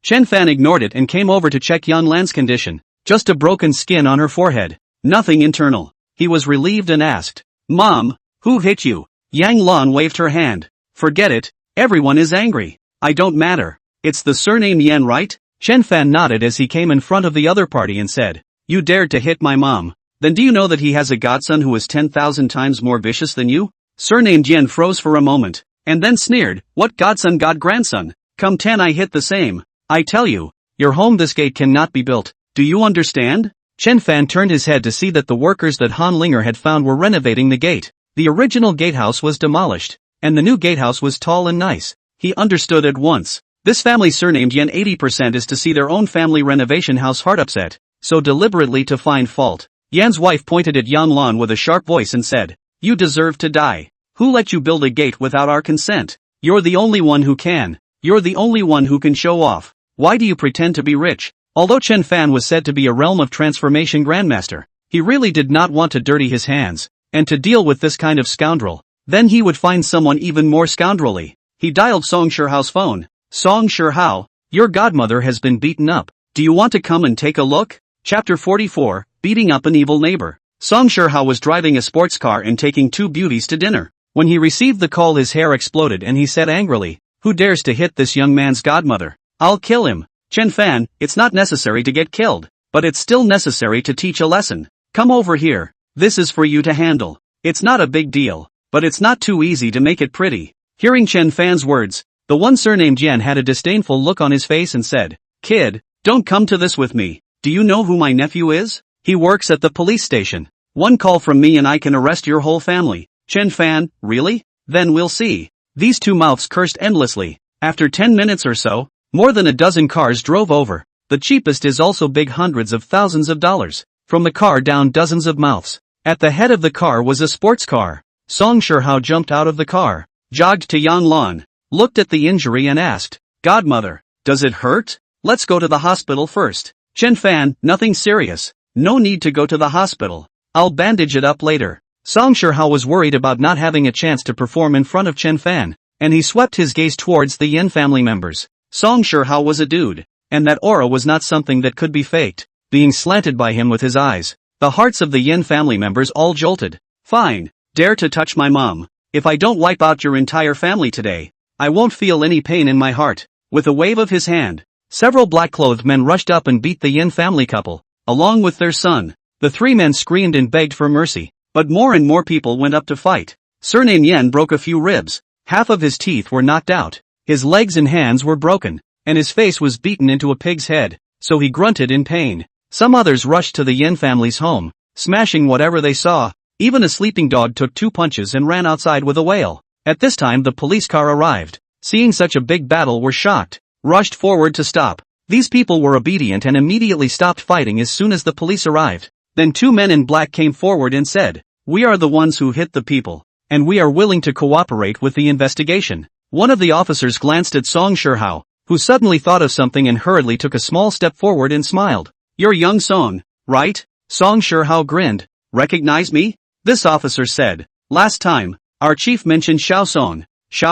Chen Fan ignored it and came over to check Yan Lan's condition, just a broken skin on her forehead. Nothing internal. He was relieved and asked, Mom, who hit you? Yang Lan waved her hand. Forget it, everyone is angry. I don't matter. It's the surname Yan, right? Chen Fan nodded as he came in front of the other party and said, You dared to hit my mom. Then do you know that he has a godson who is 10,000 times more vicious than you? Surname Jian froze for a moment, and then sneered, What godson god grandson? Come 10 I hit the same. I tell you, your home this gate cannot be built. Do you understand? Chen Fan turned his head to see that the workers that Han Linger had found were renovating the gate. The original gatehouse was demolished, and the new gatehouse was tall and nice. He understood at once. This family surnamed Yan 80% is to see their own family renovation house heart upset, so deliberately to find fault. Yan's wife pointed at Yan Lan with a sharp voice and said, You deserve to die. Who let you build a gate without our consent? You're the only one who can. You're the only one who can show off. Why do you pretend to be rich? Although Chen Fan was said to be a realm of transformation grandmaster, he really did not want to dirty his hands, and to deal with this kind of scoundrel. Then he would find someone even more scoundrelly. He dialed Song Shihao's phone. Song Shihao, your godmother has been beaten up. Do you want to come and take a look? Chapter 44, Beating Up an Evil Neighbor. Song Shihao was driving a sports car and taking 2 beauties to dinner. When he received the call his hair exploded and he said angrily, Who dares to hit this young man's godmother? I'll kill him. Chen Fan, it's not necessary to get killed, but it's still necessary to teach a lesson. Come over here. This is for you to handle. It's not a big deal, but it's not too easy to make it pretty. Hearing Chen Fan's words, the one surnamed Jian had a disdainful look on his face and said, Kid, don't come to this with me. Do you know who my nephew is? He works at the police station. One call from me and I can arrest your whole family. Chen Fan, really? Then we'll see. These 2 mouths cursed endlessly. After 10 minutes or so, more than a dozen cars drove over. The cheapest is also big hundreds of thousands of dollars. From the car down dozens of mouths. At the head of the car was a sports car. Song Shihao jumped out of the car, jogged to Yan Lan, looked at the injury and asked, Godmother, does it hurt? Let's go to the hospital first. Chen Fan, nothing serious. No need to go to the hospital. I'll bandage it up later. Song Shihao was worried about not having a chance to perform in front of Chen Fan, and he swept his gaze towards the Yin family members. Song Shihao was a dude, and that aura was not something that could be faked, being slanted by him with his eyes. The hearts of the Yin family members all jolted. Fine, dare to touch my mom. If I don't wipe out your entire family today, I won't feel any pain in my heart. With a wave of his hand, several black-clothed men rushed up and beat the Yin family couple, along with their son. The 3 men screamed and begged for mercy, but more and more people went up to fight. Surname Yen broke a few ribs, half of his teeth were knocked out, his legs and hands were broken, and his face was beaten into a pig's head, so he grunted in pain. Some others rushed to the Yin family's home, smashing whatever they saw. Even a sleeping dog took 2 punches and ran outside with a wail. At this time the police car arrived. Seeing such a big battle were shocked, rushed forward to stop. These people were obedient and immediately stopped fighting as soon as the police arrived. Then 2 men in black came forward and said, We are the ones who hit the people, and we are willing to cooperate with the investigation. One of the officers glanced at Song Shihao, who suddenly thought of something and hurriedly took a small step forward and smiled. "You're young Song, right?" Song Shihao grinned. "Recognize me?" This officer said. "Last time, our chief mentioned Xiao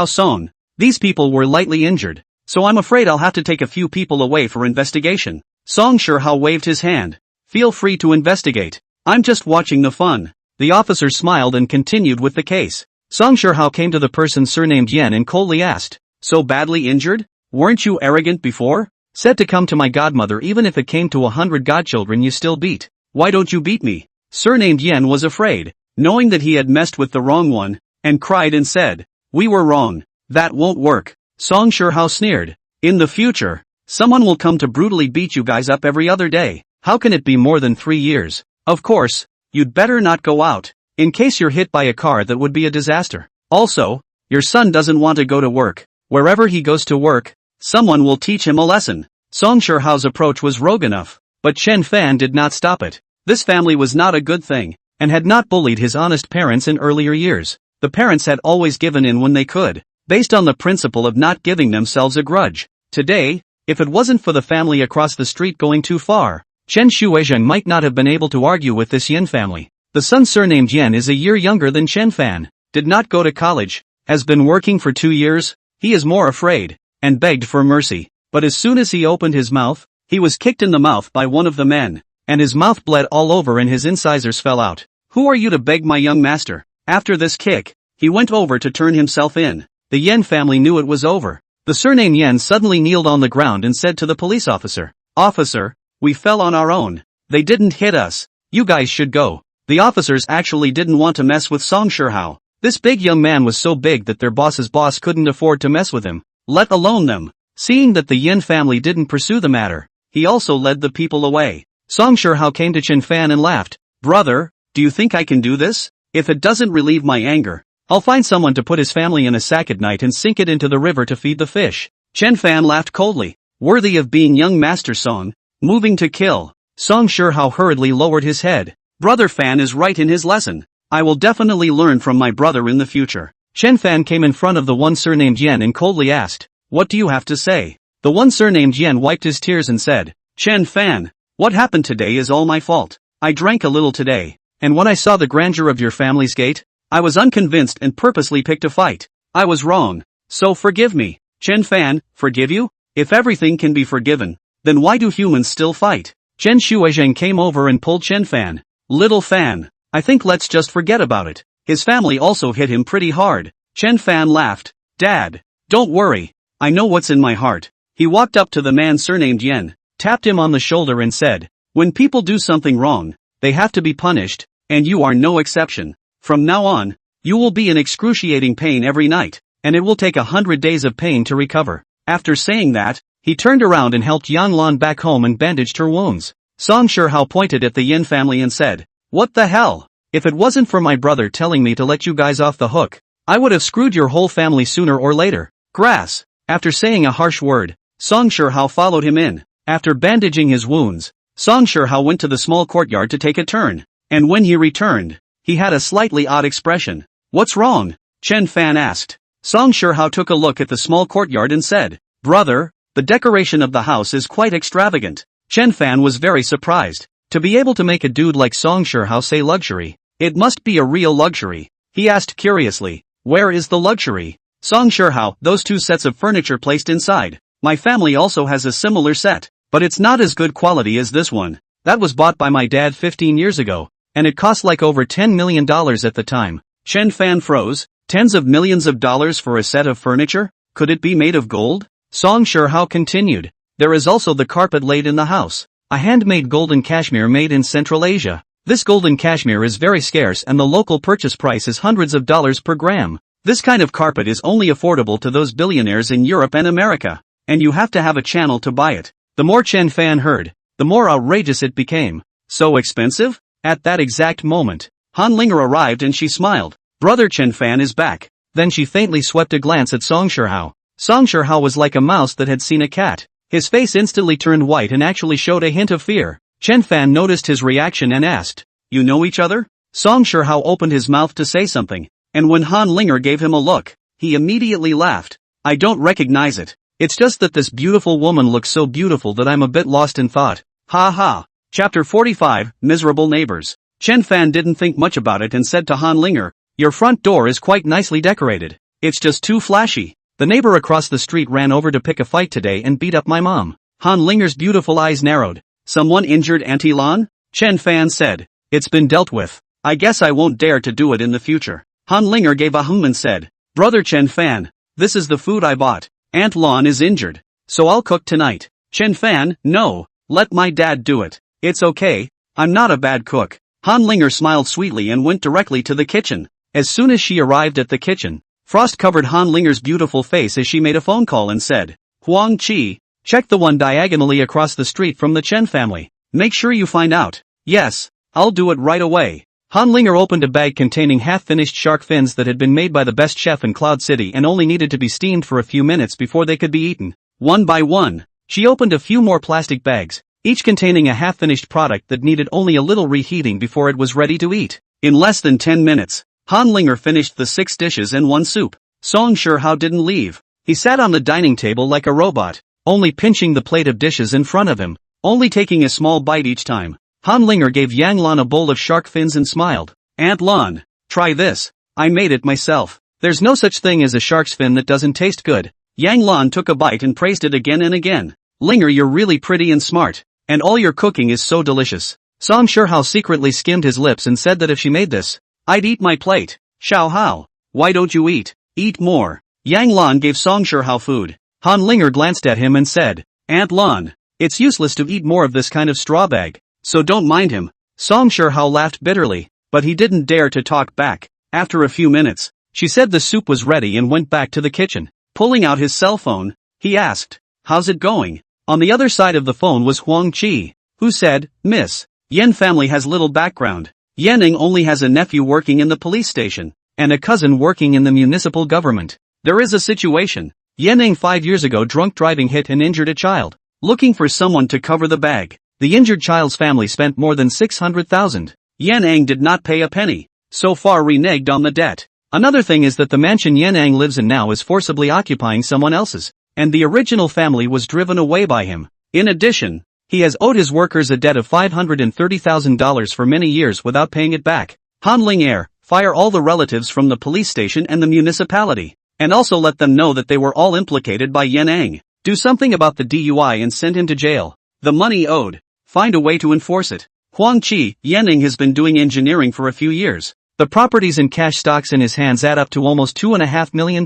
Song. These people were lightly injured, so I'm afraid I'll have to take a few people away for investigation." Song Shihao waved his hand. "Feel free to investigate. I'm just watching the fun." The officer smiled and continued with the case. Song Shihao came to the person surnamed Yan and coldly asked, "So badly injured? Weren't you arrogant before? Said to come to my godmother even if it came to 100 godchildren you still beat. Why don't you beat me?" Surnamed Yan was afraid, knowing that he had messed with the wrong one, and cried and said, "We were wrong. That won't work." Song Shihao sneered. "In the future, someone will come to brutally beat you guys up every other day. How can it be more than 3 years? Of course, you'd better not go out. In case you're hit by a car, that would be a disaster. Also, your son doesn't want to go to work. Wherever he goes to work, someone will teach him a lesson." Song Shihao's approach was rogue enough, but Chen Fan did not stop it. This family was not a good thing, and had not bullied his honest parents in earlier years. The parents had always given in when they could, based on the principle of not giving themselves a grudge. Today, if it wasn't for the family across the street going too far, Chen Shuizhen might not have been able to argue with this Yin family. The son surnamed Yan is a year younger than Chen Fan, did not go to college, has been working for 2 years, he is more afraid, and begged for mercy. But as soon as he opened his mouth, he was kicked in the mouth by one of the men, and his mouth bled all over and his incisors fell out. "Who are you to beg my young master?" After this kick, he went over to turn himself in. The Yen family knew it was over. The surname Yen suddenly kneeled on the ground and said to the police officer, "Officer, we fell on our own. They didn't hit us. You guys should go." The officers actually didn't want to mess with Song Shihao. This big young man was so big that their boss's boss couldn't afford to mess with him, let alone them. Seeing that the Yen family didn't pursue the matter, he also led the people away. Song Shihao came to Chen Fan and laughed. "Brother, do you think I can do this? If it doesn't relieve my anger, I'll find someone to put his family in a sack at night and sink it into the river to feed the fish." Chen Fan laughed coldly. Worthy of being young Master Song, moving to kill. Song Shihao hurriedly lowered his head. Brother Fan is right in his lesson. I will definitely learn from my brother in the future. Chen Fan came in front of the one surnamed Yen and coldly asked, "What do you have to say?" The one surnamed Yen wiped his tears and said, "Chen Fan, what happened today is all my fault. I drank a little today, and when I saw the grandeur of your family's gate, I was unconvinced and purposely picked a fight. I was wrong. So forgive me." Chen Fan, forgive you? If everything can be forgiven, then why do humans still fight? Chen Shuizhen came over and pulled Chen Fan. "Little Fan, I think let's just forget about it." His family also hit him pretty hard. Chen Fan laughed. "Dad, don't worry. I know what's in my heart." He walked up to the man surnamed Yen, tapped him on the shoulder and said, "When people do something wrong, they have to be punished, and you are no exception. From now on, you will be in excruciating pain every night, and it will take 100 days of pain to recover." After saying that, he turned around and helped Yang Lan back home and bandaged her wounds. Song Shihao pointed at the Yin family and said, "What the hell? If it wasn't for my brother telling me to let you guys off the hook, I would have screwed your whole family sooner or later." Grass. After saying a harsh word, Song Shihao followed him in. After bandaging his wounds, Song Shihao went to the small courtyard to take a turn, and when he returned, he had a slightly odd expression. "What's wrong?" Chen Fan asked. Song Shihao took a look at the small courtyard and said, "Brother, the decoration of the house is quite extravagant." Chen Fan was very surprised. To be able to make a dude like Song Shihao say luxury, it must be a real luxury. He asked curiously, "Where is the luxury?" Song Shihao, "Those 2 sets of furniture placed inside. My family also has a similar set, but it's not as good quality as this one. That was bought by my dad 15 years ago, and it cost like over $10 million at the time." Chen Fan froze. Tens of millions of dollars for a set of furniture? Could it be made of gold? Song Shihao continued. "There is also the carpet laid in the house. A handmade golden cashmere made in Central Asia. This golden cashmere is very scarce and the local purchase price is hundreds of dollars per gram. This kind of carpet is only affordable to those billionaires in Europe and America, and you have to have a channel to buy it." The more Chen Fan heard, the more outrageous it became. "So expensive?" At that exact moment, Han Linger arrived and she smiled. "Brother Chen Fan is back." Then she faintly swept a glance at Song Shihao. Song Shihao was like a mouse that had seen a cat. His face instantly turned white and actually showed a hint of fear. Chen Fan noticed his reaction and asked, "You know each other?" Song Shihao opened his mouth to say something, and when Han Linger gave him a look, he immediately laughed. "I don't recognize it. It's just that this beautiful woman looks so beautiful that I'm a bit lost in thought. Ha ha. Chapter 45, Miserable Neighbors. Chen Fan didn't think much about it and said to Han Linger, "Your front door is quite nicely decorated. It's just too flashy. The neighbor across the street ran over to pick a fight today and beat up my mom." Han Linger's beautiful eyes narrowed. "Someone injured Auntie Lan?" Chen Fan said. "It's been dealt with. I guess I won't dare to do it in the future." Han Linger gave a hum and said, "Brother Chen Fan, this is the food I bought. Aunt Lan is injured, so I'll cook tonight." Chen Fan, "No, let my dad do it. It's okay, I'm not a bad cook." Han Linger smiled sweetly and went directly to the kitchen. As soon as she arrived at the kitchen, frost covered Han Linger's beautiful face as she made a phone call and said, "Huang Chi, check the one diagonally across the street from the Chen family. Make sure you find out." "Yes, I'll do it right away." Han Linger opened a bag containing half-finished shark fins that had been made by the best chef in Cloud City and only needed to be steamed for a few minutes before they could be eaten. One by one, she opened a few more plastic bags, each containing a half-finished product that needed only a little reheating before it was ready to eat. In less than 10 minutes, Han Linger finished the 6 dishes and 1 soup. Song Shihao didn't leave. He sat on the dining table like a robot, only pinching the plate of dishes in front of him, only taking a small bite each time. Han Linger gave Yang Lan a bowl of shark fins and smiled. "Aunt Lan, try this. I made it myself. There's no such thing as a shark's fin that doesn't taste good." Yang Lan took a bite and praised it again and again. "Linger, you're really pretty and smart. And all your cooking is so delicious." Song Shihao secretly skimmed his lips and said that if she made this, "I'd eat my plate." "Xiao Hao, why don't you eat? Eat more." Yang Lan gave Song Shihao food. Han Linger glanced at him and said, "Aunt Lan, it's useless to eat more of this kind of straw bag, so don't mind him." Song Shihao laughed bitterly, but he didn't dare to talk back. After a few minutes, she said the soup was ready and went back to the kitchen. Pulling out his cell phone, he asked, "How's it going?" On the other side of the phone was Huang Chi, who said, "Miss, Yen family has little background. Yanning only has a nephew working in the police station, and a cousin working in the municipal government. There is a situation. Yanning 5 years ago drunk driving hit and injured a child, looking for someone to cover the bag. The injured child's family spent more than 600,000. Yanning did not pay a penny, so far reneged on the debt. Another thing is that the mansion Yanning lives in now is forcibly occupying someone else's, and the original family was driven away by him. In addition, he has owed his workers a debt of $530,000 for many years without paying it back. Han Linger, fire all the relatives from the police station and the municipality, and also let them know that they were all implicated by Yanning. Do something about the DUI and send him to jail. The money owed, find a way to enforce it." Huang Chi, Yanning has been doing engineering for a few years. The properties and cash stocks in his hands add up to almost $2.5 million,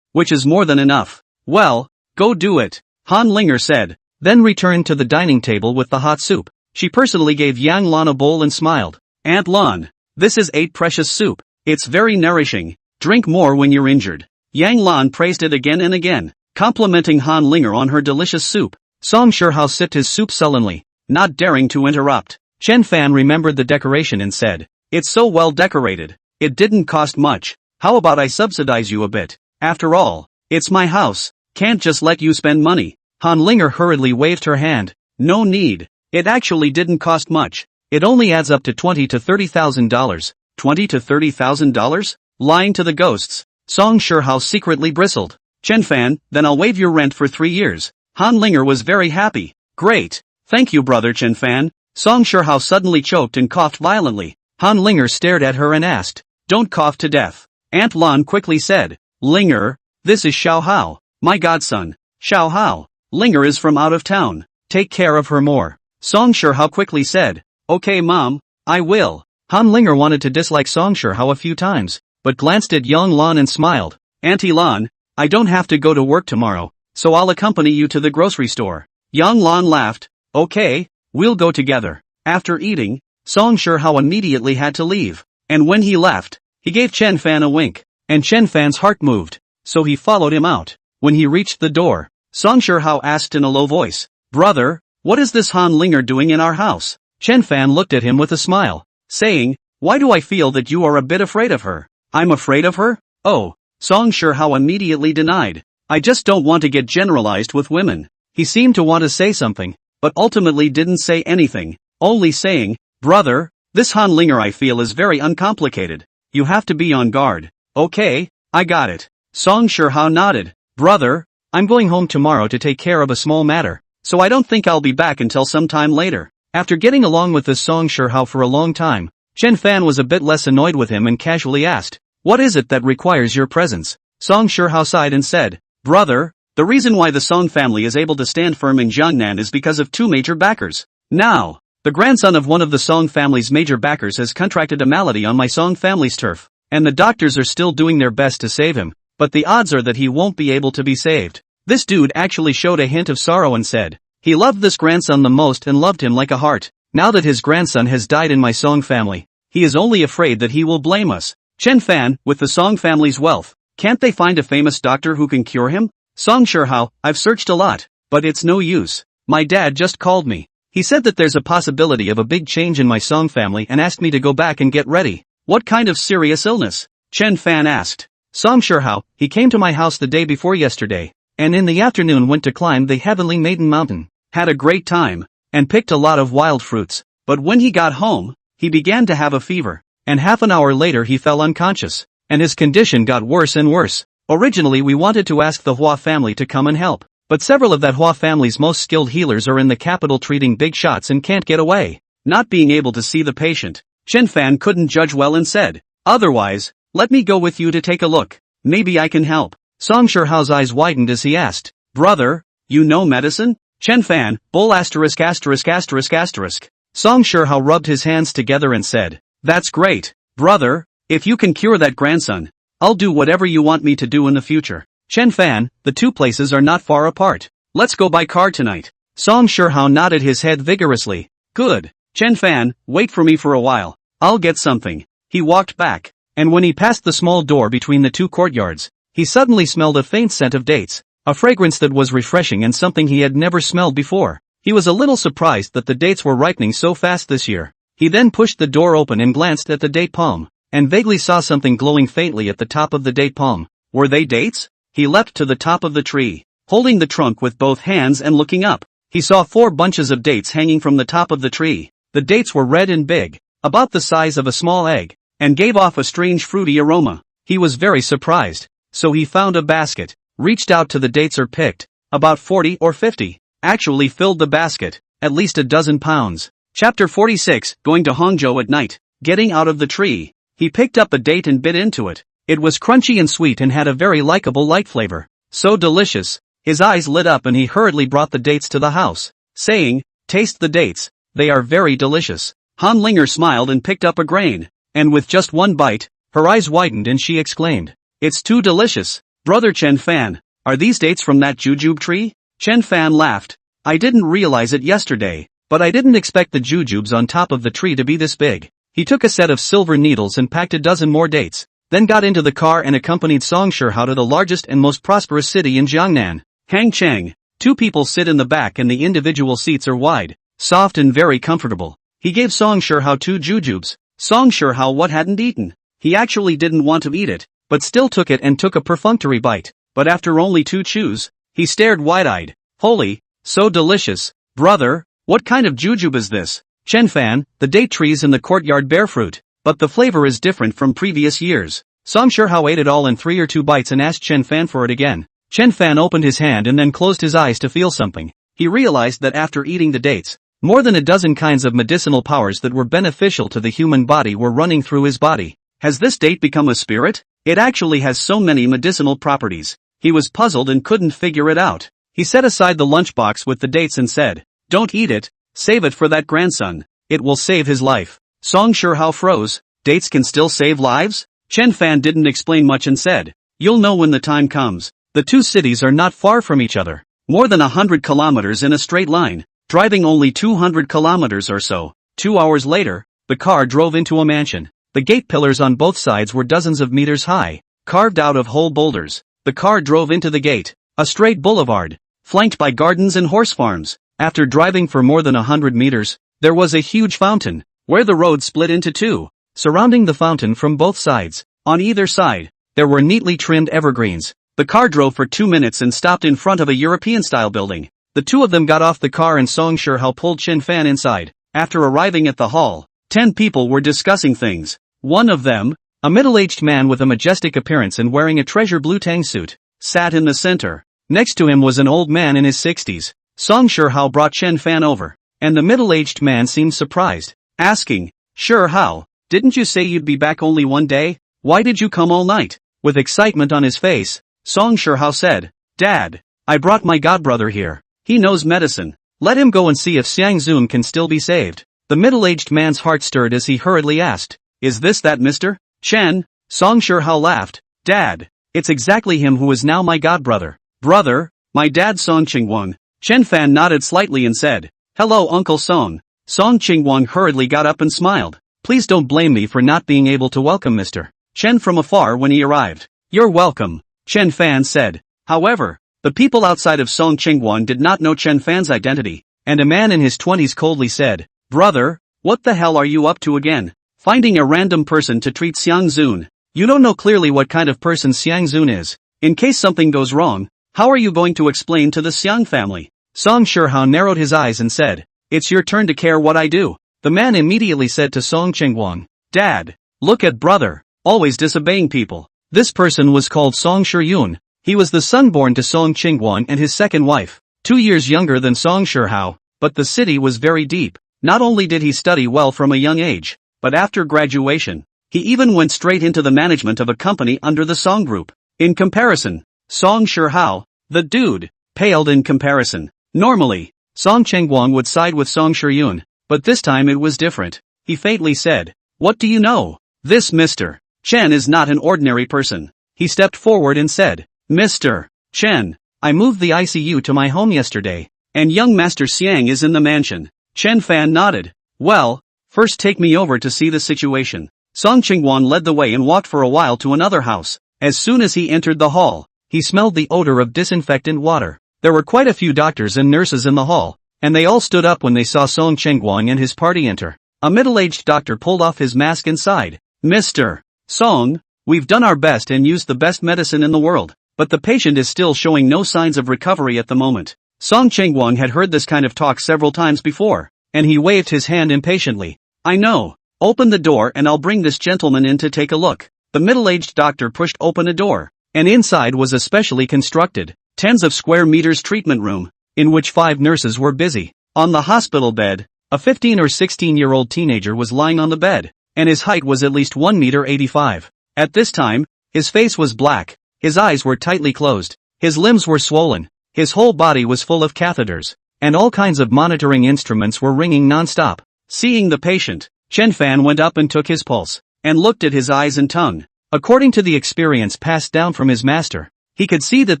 which is more than enough. "Well, go do it," Han Linger said, then returned to the dining table with the hot soup. She personally gave Yang Lan a bowl and smiled. "Aunt Lan, this is 8 precious soup. It's very nourishing. Drink more when you're injured." Yang Lan praised it again and again, complimenting Han Linger on her delicious soup. Song Shihao sipped his soup sullenly, not daring to interrupt. Chen Fan remembered the decoration and said, "It's so well decorated. It didn't cost much. How about I subsidize you a bit? After all, it's my house. Can't just let you spend money." Han Linger hurriedly waved her hand. "No need. It actually didn't cost much. It only adds up to $20,000 to $30,000. $20,000 to $30,000? Lying to the ghosts." Song Shihao secretly bristled. "Chen Fan, then I'll waive your rent for 3 years. Han Linger was very happy. "Great. Thank you, brother Chen Fan." Song Shihao suddenly choked and coughed violently. Han Linger stared at her and asked, "Don't cough to death." Aunt Lan quickly said, "Linger, this is Xiao Hao, my godson." "Xiao Hao, Linger is from out of town. Take care of her more." Song Shihao quickly said, "Okay mom, I will." Han Linger wanted to dislike Song Shihao a few times, but glanced at Yang Lan and smiled. "Auntie Lan, I don't have to go to work tomorrow, so I'll accompany you to the grocery store." Yang Lan laughed. "Okay, we'll go together." After eating, Song Shihao immediately had to leave, and when he left, he gave Chen Fan a wink, and Chen Fan's heart moved, so he followed him out. When he reached the door, Song Shihao asked in a low voice, "Brother, what is this Han Linger doing in our house?" Chen Fan looked at him with a smile, saying, "Why do I feel that you are a bit afraid of her?" "I'm afraid of her? Oh," Song Shihao immediately denied. "I just don't want to get generalized with women." He seemed to want to say something, but ultimately didn't say anything, only saying, "Brother, this Han Linger I feel is very uncomplicated. You have to be on guard." "Okay, I got it." Song Shihao nodded. "Brother, I'm going home tomorrow to take care of a small matter, so I don't think I'll be back until sometime later. After getting along with this Song Shihao for a long time, Chen Fan was a bit less annoyed with him and casually asked, "What is it that requires your presence?" Song Shihao sighed and said, "Brother, the reason why the Song family is able to stand firm in Jiangnan is because of two major backers. Now, the grandson of one of the Song family's major backers has contracted a malady on my Song family's turf, and the doctors are still doing their best to save him, but the odds are that he won't be able to be saved." This dude actually showed a hint of sorrow and said, he loved this grandson the most and loved him like a heart. Now that his grandson has died in my Song family, he is only afraid that he will blame us. Chen Fan, with the Song family's wealth, can't they find a famous doctor who can cure him? Song Shihao, I've searched a lot, but it's no use. My dad just called me. He said that there's a possibility of a big change in my Song family and asked me to go back and get ready. What kind of serious illness? Chen Fan asked. Song Shihao, he came to my house the day before yesterday, and in the afternoon went to climb the Heavenly Maiden Mountain, had a great time, and picked a lot of wild fruits, but when he got home, he began to have a fever, and half an hour later he fell unconscious, and his condition got worse and worse. Originally we wanted to ask the Hua family to come and help, but several of that Hua family's most skilled healers are in the capital treating big shots and can't get away. Not being able to see the patient, Chen Fan couldn't judge well and said, "Otherwise, let me go with you to take a look. Maybe I can help." Song Shihao's eyes widened as he asked, "Brother, you know medicine?" Chen Fan, bull asterisk asterisk asterisk asterisk. Song Shihao rubbed his hands together and said, "That's great, brother, if you can cure that grandson, I'll do whatever you want me to do in the future." Chen Fan, the two places are not far apart. Let's go by car tonight. Song Shihao nodded his head vigorously. Good. Chen Fan, wait for me for a while. I'll get something. He walked back, and when he passed the small door between the two courtyards, he suddenly smelled a faint scent of dates, a fragrance that was refreshing and something he had never smelled before. He was a little surprised that the dates were ripening so fast this year. He then pushed the door open and glanced at the date palm, and vaguely saw something glowing faintly at the top of the date palm. Were they dates? He leapt to the top of the tree, holding the trunk with both hands and looking up. He saw 4 bunches of dates hanging from the top of the tree. The dates were red and big, about the size of a small egg, and gave off a strange fruity aroma. He was very surprised, so he found a basket, reached out to the dates or picked, about 40 or 50, actually filled the basket, at least a dozen pounds. Chapter 46, Going to Hangzhou at night. Getting out of the tree, he picked up a date and bit into it. It was crunchy and sweet and had a very likable light flavor. So delicious. His eyes lit up and he hurriedly brought the dates to the house, saying, "Taste the dates, they are very delicious." Han Linger smiled and picked up a grain, and with just one bite, her eyes widened and she exclaimed, "It's too delicious. Brother Chen Fan, are these dates from that jujube tree?" Chen Fan laughed. "I didn't realize it yesterday, but I didn't expect the jujubes on top of the tree to be this big." He took a set of silver needles and packed a dozen more dates, then got into the car and accompanied Song Shihao to the largest and most prosperous city in Jiangnan, Hangcheng. 2 people sit in the back and the individual seats are wide, soft and very comfortable. He gave Song Shihao 2 jujubes. Song Shihao what hadn't eaten. He actually didn't want to eat it, but still took it and took a perfunctory bite. But after only 2 chews, he stared wide-eyed. Holy, so delicious. Brother, what kind of jujube is this? Chen Fan, the date trees in the courtyard bear fruit, but the flavor is different from previous years. Song Shihao ate it all in 3 or 2 bites and asked Chen Fan for it again. Chen Fan opened his hand and then closed his eyes to feel something. He realized that after eating the dates, more than a dozen kinds of medicinal powers that were beneficial to the human body were running through his body. Has this date become a spirit? It actually has so many medicinal properties. He was puzzled and couldn't figure it out. He set aside the lunchbox with the dates and said, "Don't eat it, save it for that grandson. It will save his life." Song Shihao froze. Dates can still save lives? Chen Fan didn't explain much and said, "You'll know when the time comes." The 2 cities are not far from each other, more than 100 kilometers in a straight line, driving only 200 kilometers or so. 2 hours later, the car drove into a mansion. The gate pillars on both sides were dozens of meters high, carved out of whole boulders. The car drove into the gate, a straight boulevard, flanked by gardens and horse farms. After driving for more than 100 meters, there was a huge fountain, where the road split into 2. Surrounding the fountain from both sides, on either side, there were neatly trimmed evergreens. The car drove for 2 minutes and stopped in front of a European-style building. The 2 of them got off the car and Song Shihao pulled Chen Fan inside. After arriving at the hall, 10 people were discussing things. One of them, a middle-aged man with a majestic appearance and wearing a treasure blue tang suit, sat in the center. Next to him was an old man in his 60s. Song Shihao brought Chen Fan over, and the middle-aged man seemed surprised, asking, Shihao, didn't you say you'd be back only one day? Why did you come all night? With excitement on his face, Song Shihao said, Dad, I brought my godbrother here. He knows medicine. Let him go and see if Xiang Zun can still be saved. The middle-aged man's heart stirred as he hurriedly asked, Is this that Mr. Chen? Song Shihao laughed, Dad, it's exactly him who is now my godbrother. Brother, my dad Song Qingguang. Chen Fan nodded slightly and said, Hello Uncle Song. Song Qingguang hurriedly got up and smiled. Please don't blame me for not being able to welcome Mr. Chen from afar when he arrived. You're welcome, Chen Fan said. However, the people outside of Song Qingguang did not know Chen Fan's identity, and a man in his 20s coldly said, Brother, what the hell are you up to again? Finding a random person to treat Xiang Zun. You don't know clearly what kind of person Xiang Zun is. In case something goes wrong, how are you going to explain to the Xiang family? Song Shihao narrowed his eyes and said, It's your turn to care what I do. The man immediately said to Song Qingguang, Dad, look at brother, always disobeying people. This person was called Song Shiyun. He was the son born to Song Qingguang and his second wife, 2 years younger than Song Shihao, but the city was very deep. Not only did he study well from a young age, but after graduation, he even went straight into the management of a company under the Song Group. In comparison, Song Shihao, the dude, paled in comparison. Normally, Song Qingguang would side with Song Shiyun, but this time it was different. He faintly said, What do you know? This Mr. Chen is not an ordinary person. He stepped forward and said, Mr. Chen, I moved the ICU to my home yesterday, and young Master Xiang is in the mansion. Chen Fan nodded. Well, first take me over to see the situation. Song Qingguang led the way and walked for a while to another house. As soon as he entered the hall, he smelled the odor of disinfectant water. There were quite a few doctors and nurses in the hall, and they all stood up when they saw Song Qingguang and his party enter. A middle-aged doctor pulled off his mask and sighed. Mr. Song, we've done our best and used the best medicine in the world, but the patient is still showing no signs of recovery at the moment. Song Qingguang had heard this kind of talk several times before, and he waved his hand impatiently. I know. Open the door and I'll bring this gentleman in to take a look. The middle-aged doctor pushed open a door, and inside was a specially constructed, tens of square meters treatment room, in which 5 nurses were busy. On the hospital bed, a 15 or 16-year-old teenager was lying on the bed, and his height was at least 1 meter 85. At this time, his face was black, his eyes were tightly closed, his limbs were swollen, his whole body was full of catheters, and all kinds of monitoring instruments were ringing non-stop. Seeing the patient, Chen Fan went up and took his pulse, and looked at his eyes and tongue. According to the experience passed down from his master, he could see that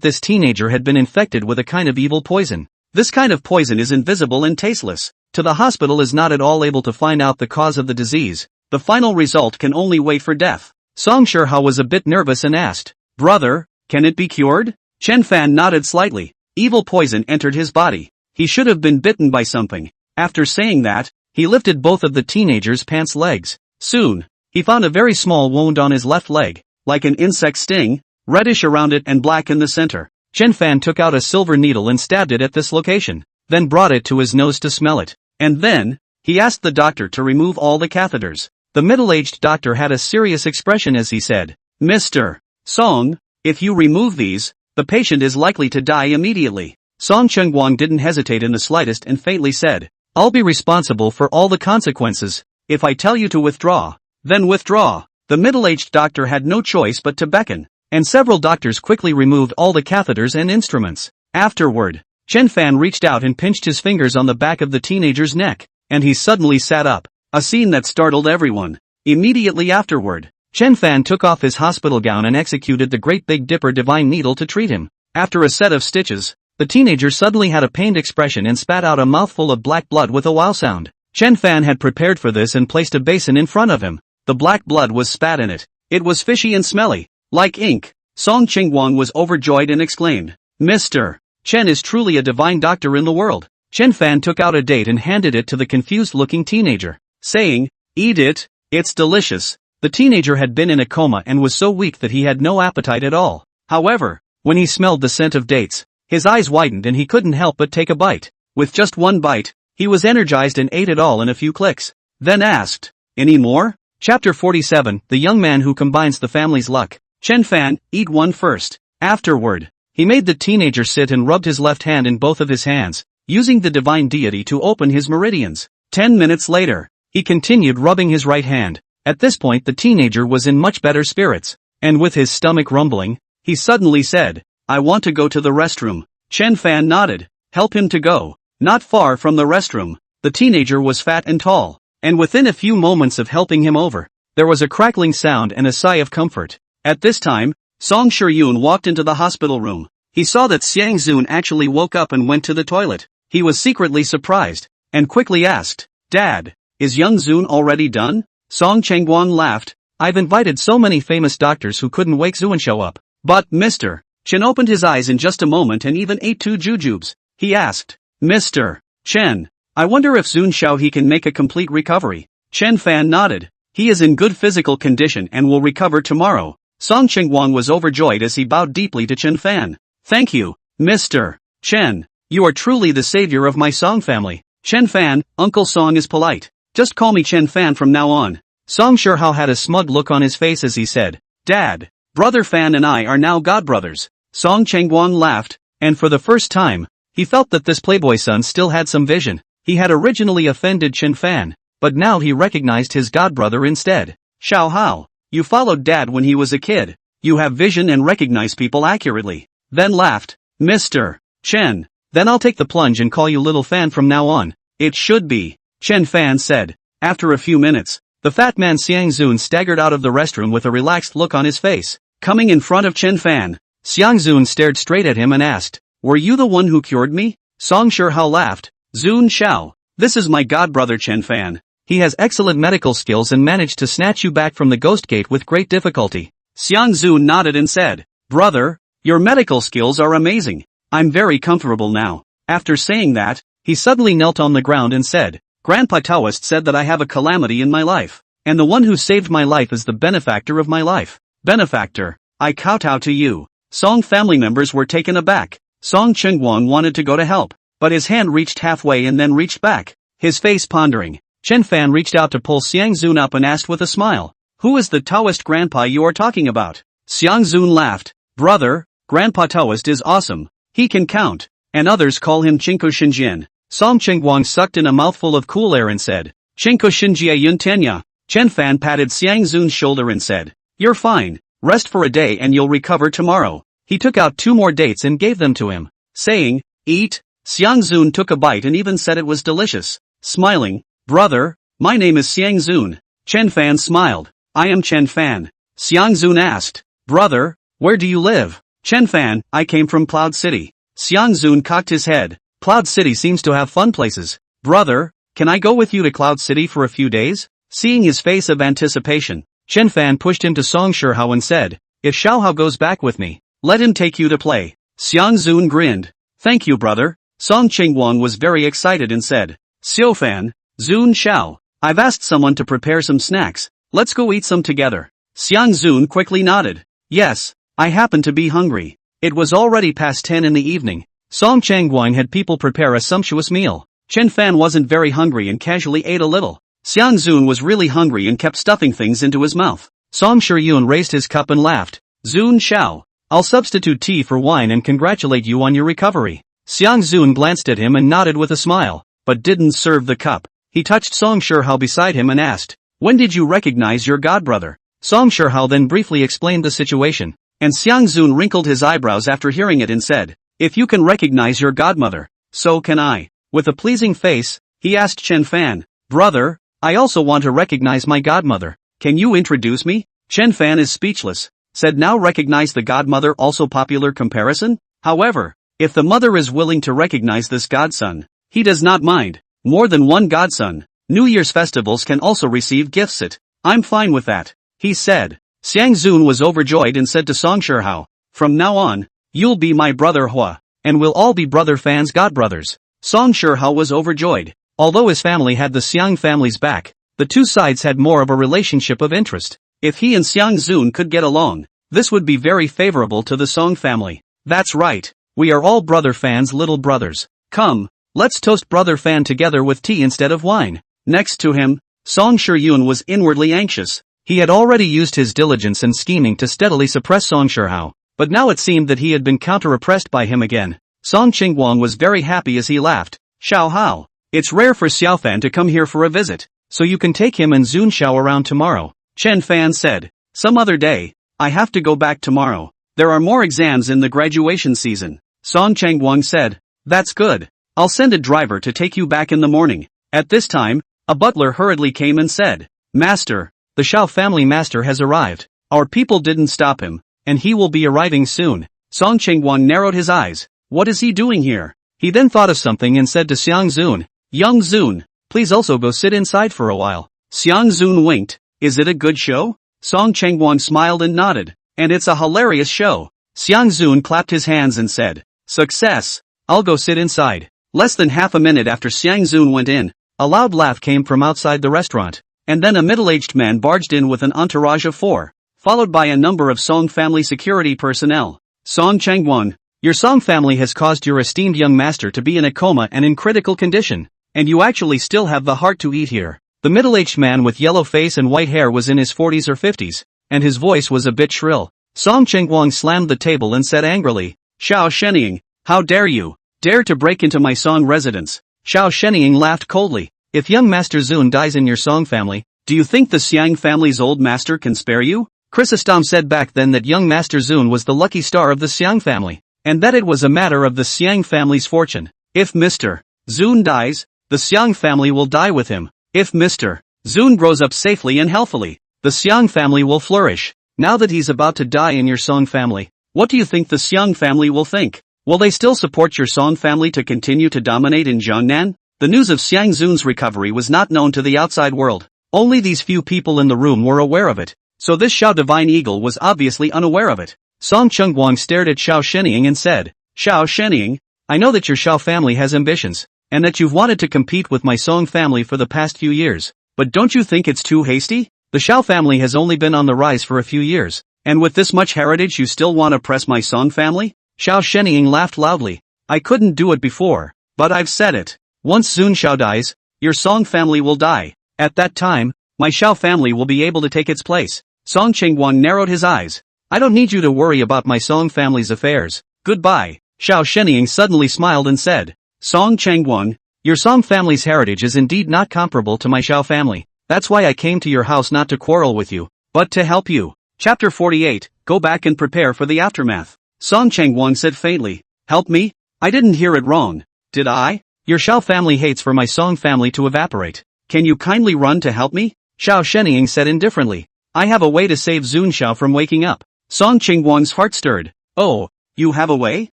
this teenager had been infected with a kind of evil poison. This kind of poison is invisible and tasteless. To the hospital is not at all able to find out the cause of the disease. The final result can only wait for death. Song Shihao was a bit nervous and asked, Brother, can it be cured? Chen Fan nodded slightly. Evil poison entered his body. He should have been bitten by something. After saying that, he lifted both of the teenager's pants legs. Soon, he found a very small wound on his left leg, like an insect sting, reddish around it and black in the center. Chen Fan took out a silver needle and stabbed it at this location, then brought it to his nose to smell it. And then, he asked the doctor to remove all the catheters. The middle-aged doctor had a serious expression as he said, Mr. Song, if you remove these, the patient is likely to die immediately. Song Qingguang didn't hesitate in the slightest and faintly said, I'll be responsible for all the consequences. If I tell you to withdraw, then withdraw. The middle-aged doctor had no choice but to beckon, and several doctors quickly removed all the catheters and instruments. Afterward, Chen Fan reached out and pinched his fingers on the back of the teenager's neck, and he suddenly sat up, a scene that startled everyone. Immediately afterward, Chen Fan took off his hospital gown and executed the Great Big Dipper divine needle to treat him. After a set of stitches, the teenager suddenly had a pained expression and spat out a mouthful of black blood with a wow sound. Chen Fan had prepared for this and placed a basin in front of him. The black blood was spat in it. It was fishy and smelly, like ink. Song Qingguang was overjoyed and exclaimed, Mr. Chen is truly a divine doctor in the world. Chen Fan took out a date and handed it to the confused-looking teenager, saying, Eat it, it's delicious. The teenager had been in a coma and was so weak that he had no appetite at all. However, when he smelled the scent of dates, his eyes widened and he couldn't help but take a bite. With just one bite, he was energized and ate it all in a few clicks. Then asked, Any more? Chapter 47, The Young Man Who Combines the Family's Luck. Chen Fan, eat one first. Afterward, He made the teenager sit and rubbed his left hand in both of his hands, using the divine deity to open his meridians. 10 minutes later, he continued rubbing his right hand. At this point the teenager was in much better spirits, and with his stomach rumbling, he suddenly said, "I want to go to the restroom." Chen Fan nodded. "Help him to go." Not far from the restroom, the teenager was fat and tall, and within a few moments of helping him over, there was a crackling sound and a sigh of comfort. At this time, Song Shiyun walked into the hospital room. He saw that Xiang Zun actually woke up and went to the toilet. He was secretly surprised, and quickly asked, "Dad, is young Zun already done?" Song Chengguang laughed. "I've invited so many famous doctors who couldn't wake Zun show up. But, Mr. Chen opened his eyes in just a moment and even ate 2 jujubes. He asked, "Mr. Chen, I wonder if Zun Xiao he can make a complete recovery." Chen Fan nodded. "He is in good physical condition and will recover tomorrow." Song Chengguang was overjoyed as he bowed deeply to Chen Fan. "Thank you, Mr. Chen. You are truly the savior of my Song family." "Chen Fan, Uncle Song is polite. Just call me Chen Fan from now on." Song Shihao had a smug look on his face as he said, "Dad, Brother Fan and I are now godbrothers." Song Chengguang laughed, and for the first time, he felt that this playboy son still had some vision. He had originally offended Chen Fan, but now he recognized his godbrother instead. "Xiao Hao, you followed Dad when he was a kid. You have vision and recognize people accurately." Then laughed, "Mr. Chen, then I'll take the plunge and call you Little Fan from now on." "It should be," Chen Fan said. After a few minutes, the fat man Xiang Zun staggered out of the restroom with a relaxed look on his face. Coming in front of Chen Fan, Xiang Zun stared straight at him and asked, "Were you the one who cured me?" Song Shihao laughed. "Zun Xiao, this is my godbrother Chen Fan. He has excellent medical skills and managed to snatch you back from the ghost gate with great difficulty." Xiang Zun nodded and said, "Brother, your medical skills are amazing. I'm very comfortable now." After saying that, he suddenly knelt on the ground and said, "Grandpa Taoist said that I have a calamity in my life, and the one who saved my life is the benefactor of my life." "Benefactor, I kowtow to you." Song family members were taken aback. Song Chengguang wanted to go to help, but his hand reached halfway and then reached back, his face pondering. Chen Fan reached out to pull Xiang Zun up and asked with a smile, "Who is the Taoist grandpa you are talking about?" Xiang Zun laughed. "Brother, Grandpa Taoist is awesome. He can count, and others call him Chinko Shinjian." Song Chengguang sucked in a mouthful of cool air and said, "Chinko Shinjia Yun Tenya." Chen Fan patted Xiang Zun's shoulder and said, "You're fine. Rest for a day and you'll recover tomorrow." He took out 2 more dates and gave them to him, saying, "Eat." Xiang Zun took a bite and even said it was delicious. Smiling, "Brother, my name is Xiang Zun." Chen Fan smiled. "I am Chen Fan." Xiang Zun asked, "Brother, where do you live?" Chen Fan, "I came from Cloud City." Xiang Zun cocked his head. "Cloud City seems to have fun places. Brother, can I go with you to Cloud City for a few days?" Seeing his face of anticipation, Chen Fan pushed him to Song Shihao and said, "If Xiaohao goes back with me, let him take you to play." Xiang Zun grinned. "Thank you, brother." Song Chengguang was very excited and said, "Xiao Fan, Zun Xiao, I've asked someone to prepare some snacks. Let's go eat some together." Xiang Zun quickly nodded. "Yes, I happen to be hungry." It was already past 10 in the evening. Song Chengguang had people prepare a sumptuous meal. Chen Fan wasn't very hungry and casually ate a little. Xiang Zun was really hungry and kept stuffing things into his mouth. Song Shiyun raised his cup and laughed. "Zun Xiao, I'll substitute tea for wine and congratulate you on your recovery." Xiang Zun glanced at him and nodded with a smile, but didn't serve the cup. He touched Song Shihao beside him and asked, "When did you recognize your godbrother?" Song Shihao then briefly explained the situation, and Xiang Zun wrinkled his eyebrows after hearing it and said, "If you can recognize your godmother, so can I." With a pleasing face, he asked Chen Fan, "Brother, I also want to recognize my godmother. Can you introduce me?" Chen Fan is speechless, said now recognize the godmother also popular comparison? However, if the mother is willing to recognize this godson, he does not mind. More than one godson. New Year's festivals can also receive gifts it. "I'm fine with that," he said. Xiang Zun was overjoyed and said to Song Shihao, "From now on, you'll be my brother Hua, and we'll all be brother Fan's godbrothers." Song Shihao was overjoyed. Although his family had the Xiang family's back, the two sides had more of a relationship of interest. If he and Xiang Zun could get along, this would be very favorable to the Song family. "That's right. We are all brother Fan's little brothers. Come, let's toast brother Fan together with tea instead of wine." Next to him, Song Shiyun was inwardly anxious. He had already used his diligence and scheming to steadily suppress Song Shihao, but now it seemed that he had been counter-oppressed by him again. Song Qingguang was very happy as he laughed. Xiao Hao, it's rare for Xiaofan to come here for a visit, so you can take him and Zun Xiao around tomorrow. Chen Fan said. Some other day. I have to go back tomorrow. There are more exams in the graduation season. Song Qingguang said. That's good. I'll send a driver to take you back in the morning. At this time, a butler hurriedly came and said, Master, the Xiao family master has arrived. Our people didn't stop him, and he will be arriving soon. Song Qingguang narrowed his eyes. What is he doing here? He then thought of something and said to Xiang Zun, Young Zun, please also go sit inside for a while. Xiang Zun winked. Is it a good show? Song Qingguang smiled and nodded. And it's a hilarious show. Xiang Zun clapped his hands and said, Success! I'll go sit inside. Less than half a minute after Xiang Zun went in, a loud laugh came from outside the restaurant, and then a middle-aged man barged in with an entourage of 4, followed by a number of Song family security personnel. Song Qingguang, your Song family has caused your esteemed young master to be in a coma and in critical condition, and you actually still have the heart to eat here. The middle-aged man with yellow face and white hair was in his 40s or 50s, and his voice was a bit shrill. Song Qingguang slammed the table and said angrily, Xiao Shenying, how dare you? Dare to break into my Song residence? Xiao Shenying laughed coldly. If young Master Zun dies in your Song family, do you think the Xiang family's old master can spare you? Chrysostom said back then that young Master Zun was the lucky star of the Xiang family, and that it was a matter of the Xiang family's fortune. If Mr. Zun dies, the Xiang family will die with him. If Mr. Zun grows up safely and healthily, the Xiang family will flourish. Now that he's about to die in your Song family, what do you think the Xiang family will think? Will they still support your Song family to continue to dominate in Jiangnan? The news of Xiang Zun's recovery was not known to the outside world. Only these few people in the room were aware of it, so this Xiao Divine Eagle was obviously unaware of it. Song Qingguang stared at Xiao Shenying and said, Xiao Shenying, I know that your Xiao family has ambitions, and that you've wanted to compete with my Song family for the past few years, but don't you think it's too hasty? The Xiao family has only been on the rise for a few years, and with this much heritage you still want to press my Song family? Xiao Shenying laughed loudly. I couldn't do it before, but I've said it. Once Zun Xiao dies, your Song family will die. At that time, my Xiao family will be able to take its place. Song Qingguang narrowed his eyes. I don't need you to worry about my Song family's affairs. Goodbye. Xiao Shenying suddenly smiled and said, Song Qingguang, your Song family's heritage is indeed not comparable to my Xiao family. That's why I came to your house not to quarrel with you, but to help you. Chapter 48, Go back and prepare for the aftermath. Song Qingguang said faintly, Help me? I didn't hear it wrong, did I? Your Xiao family hates for my Song family to evaporate. Can you kindly run to help me? Xiao Shenying said indifferently. I have a way to save Zun Xiao from waking up. Song Qingguang's heart stirred. Oh, you have a way?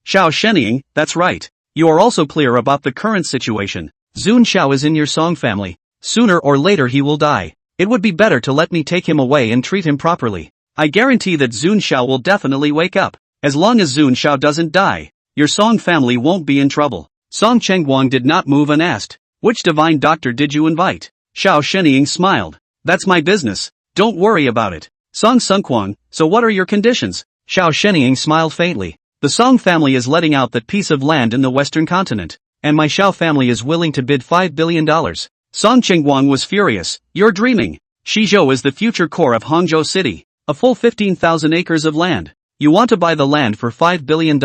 Xiao Shenying, that's right. You are also clear about the current situation. Zun Xiao is in your Song family. Sooner or later he will die. It would be better to let me take him away and treat him properly. I guarantee that Zun Xiao will definitely wake up. As long as Zun Xiao doesn't die, your Song family won't be in trouble. Song Qingguang did not move and asked, Which divine doctor did you invite? Xiao Shenying smiled. That's my business. Don't worry about it. Song Sunquan, so what are your conditions? Xiao Shenying smiled faintly. The Song family is letting out that piece of land in the western continent, and my Xiao family is willing to bid $5 billion. Song Qingguang was furious. You're dreaming. Shizhou is the future core of Hangzhou City, a full 15,000 acres of land. You want to buy the land for $5 billion.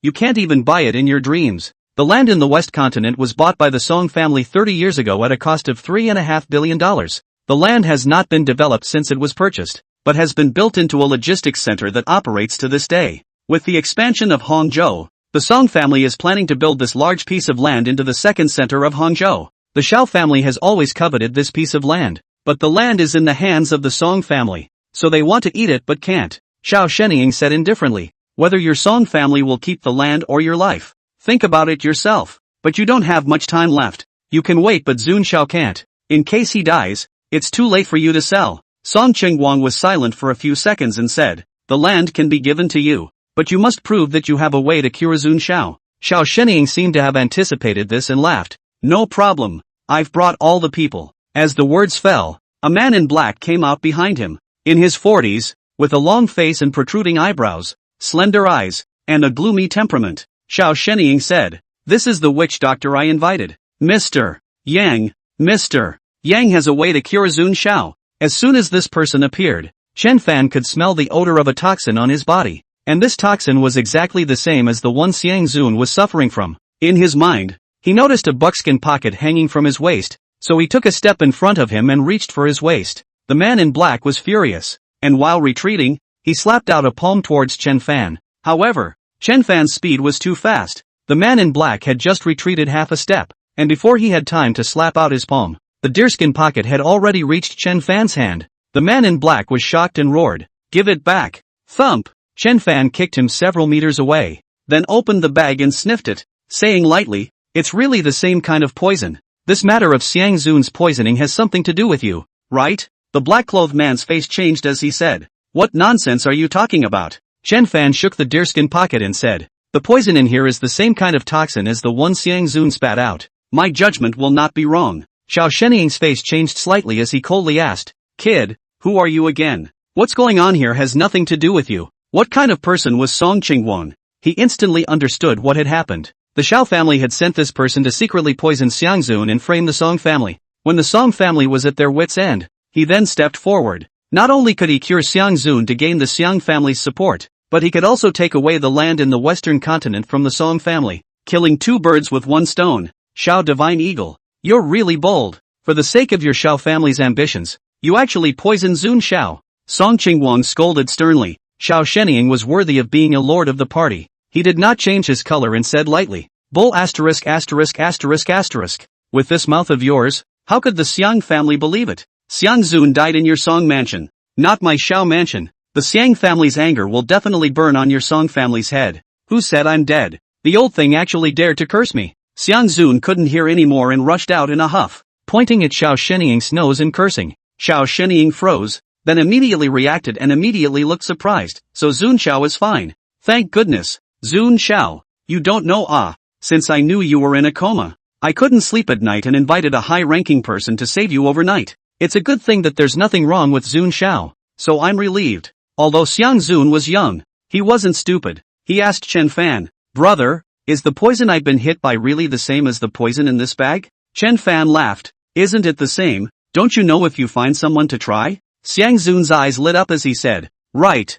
You can't even buy it in your dreams. The land in the West Continent was bought by the Song family 30 years ago at a cost of $3.5 billion. The land has not been developed since it was purchased, but has been built into a logistics center that operates to this day. With the expansion of Hangzhou, the Song family is planning to build this large piece of land into the second center of Hangzhou. The Xiao family has always coveted this piece of land, but the land is in the hands of the Song family, so they want to eat it but can't. Xiao Shenying said indifferently, whether your Song family will keep the land or your life. Think about it yourself. But you don't have much time left. You can wait but Zun Xiao can't. In case he dies, it's too late for you to sell. Song Qingguang was silent for a few seconds and said, The land can be given to you, but you must prove that you have a way to cure Zun Xiao. Xiao Shenying seemed to have anticipated this and laughed. No problem. I've brought all the people. As the words fell, a man in black came out behind him. In his 40s, with a long face and protruding eyebrows, slender eyes, and a gloomy temperament, Xiao Shenying said, This is the witch doctor I invited. Mr. Yang. Mr. Yang has a way to cure Zun Xiao. As soon as this person appeared, Chen Fan could smell the odor of a toxin on his body. And this toxin was exactly the same as the one Xiang Zun was suffering from. In his mind, he noticed a buckskin pocket hanging from his waist, so he took a step in front of him and reached for his waist. The man in black was furious, and while retreating, he slapped out a palm towards Chen Fan. However, Chen Fan's speed was too fast. The man in black had just retreated half a step, and before he had time to slap out his palm, the deerskin pocket had already reached Chen Fan's hand. The man in black was shocked and roared, "Give it back!" Thump! Chen Fan kicked him several meters away, then opened the bag and sniffed it, saying lightly, "It's really the same kind of poison. This matter of Xiang Zun's poisoning has something to do with you, right?" The black-clothed man's face changed as he said, "What nonsense are you talking about?" Chen Fan shook the deerskin pocket and said, "The poison in here is the same kind of toxin as the one Xiang Zun spat out. My judgment will not be wrong." Xiao Sheniying's face changed slightly as he coldly asked, "Kid, who are you again? What's going on here has nothing to do with you. What kind of person was Song Qingguang?" He instantly understood what had happened. The Xiao family had sent this person to secretly poison Xiang Zun and frame the Song family. When the Song family was at their wits' end, he then stepped forward. Not only could he cure Xiang Zun to gain the Xiang family's support, but he could also take away the land in the western continent from the Song family, killing two birds with one stone. Xiao Divine Eagle, you're really bold. For the sake of your Xiao family's ambitions, you actually poisoned Zun Xiao. Song Qingguang scolded sternly. Xiao Sheniying was worthy of being a lord of the party. He did not change his color and said lightly, "Bull asterisk asterisk asterisk asterisk. With this mouth of yours, how could the Xiang family believe it? Xiang Zun died in your Song mansion, not my Xiao mansion. The Xiang family's anger will definitely burn on your Song family's head. Who said I'm dead? The old thing actually dared to curse me." Xiang Zun couldn't hear anymore and rushed out in a huff, pointing at Xiao Sheniying's nose and cursing. Xiao Sheniying froze, then immediately reacted and immediately looked surprised. "So Zun Xiao is fine. Thank goodness. Zun Xiao, you don't know since I knew you were in a coma, I couldn't sleep at night and invited a high-ranking person to save you overnight. It's a good thing that there's nothing wrong with Zun Xiao, so I'm relieved." Although Xiang Zun was young, he wasn't stupid. He asked Chen Fan, "Brother, is the poison I've been hit by really the same as the poison in this bag?" Chen Fan laughed. "Isn't it the same? Don't you know if you find someone to try?" Xiang Zun's eyes lit up as he said, Right.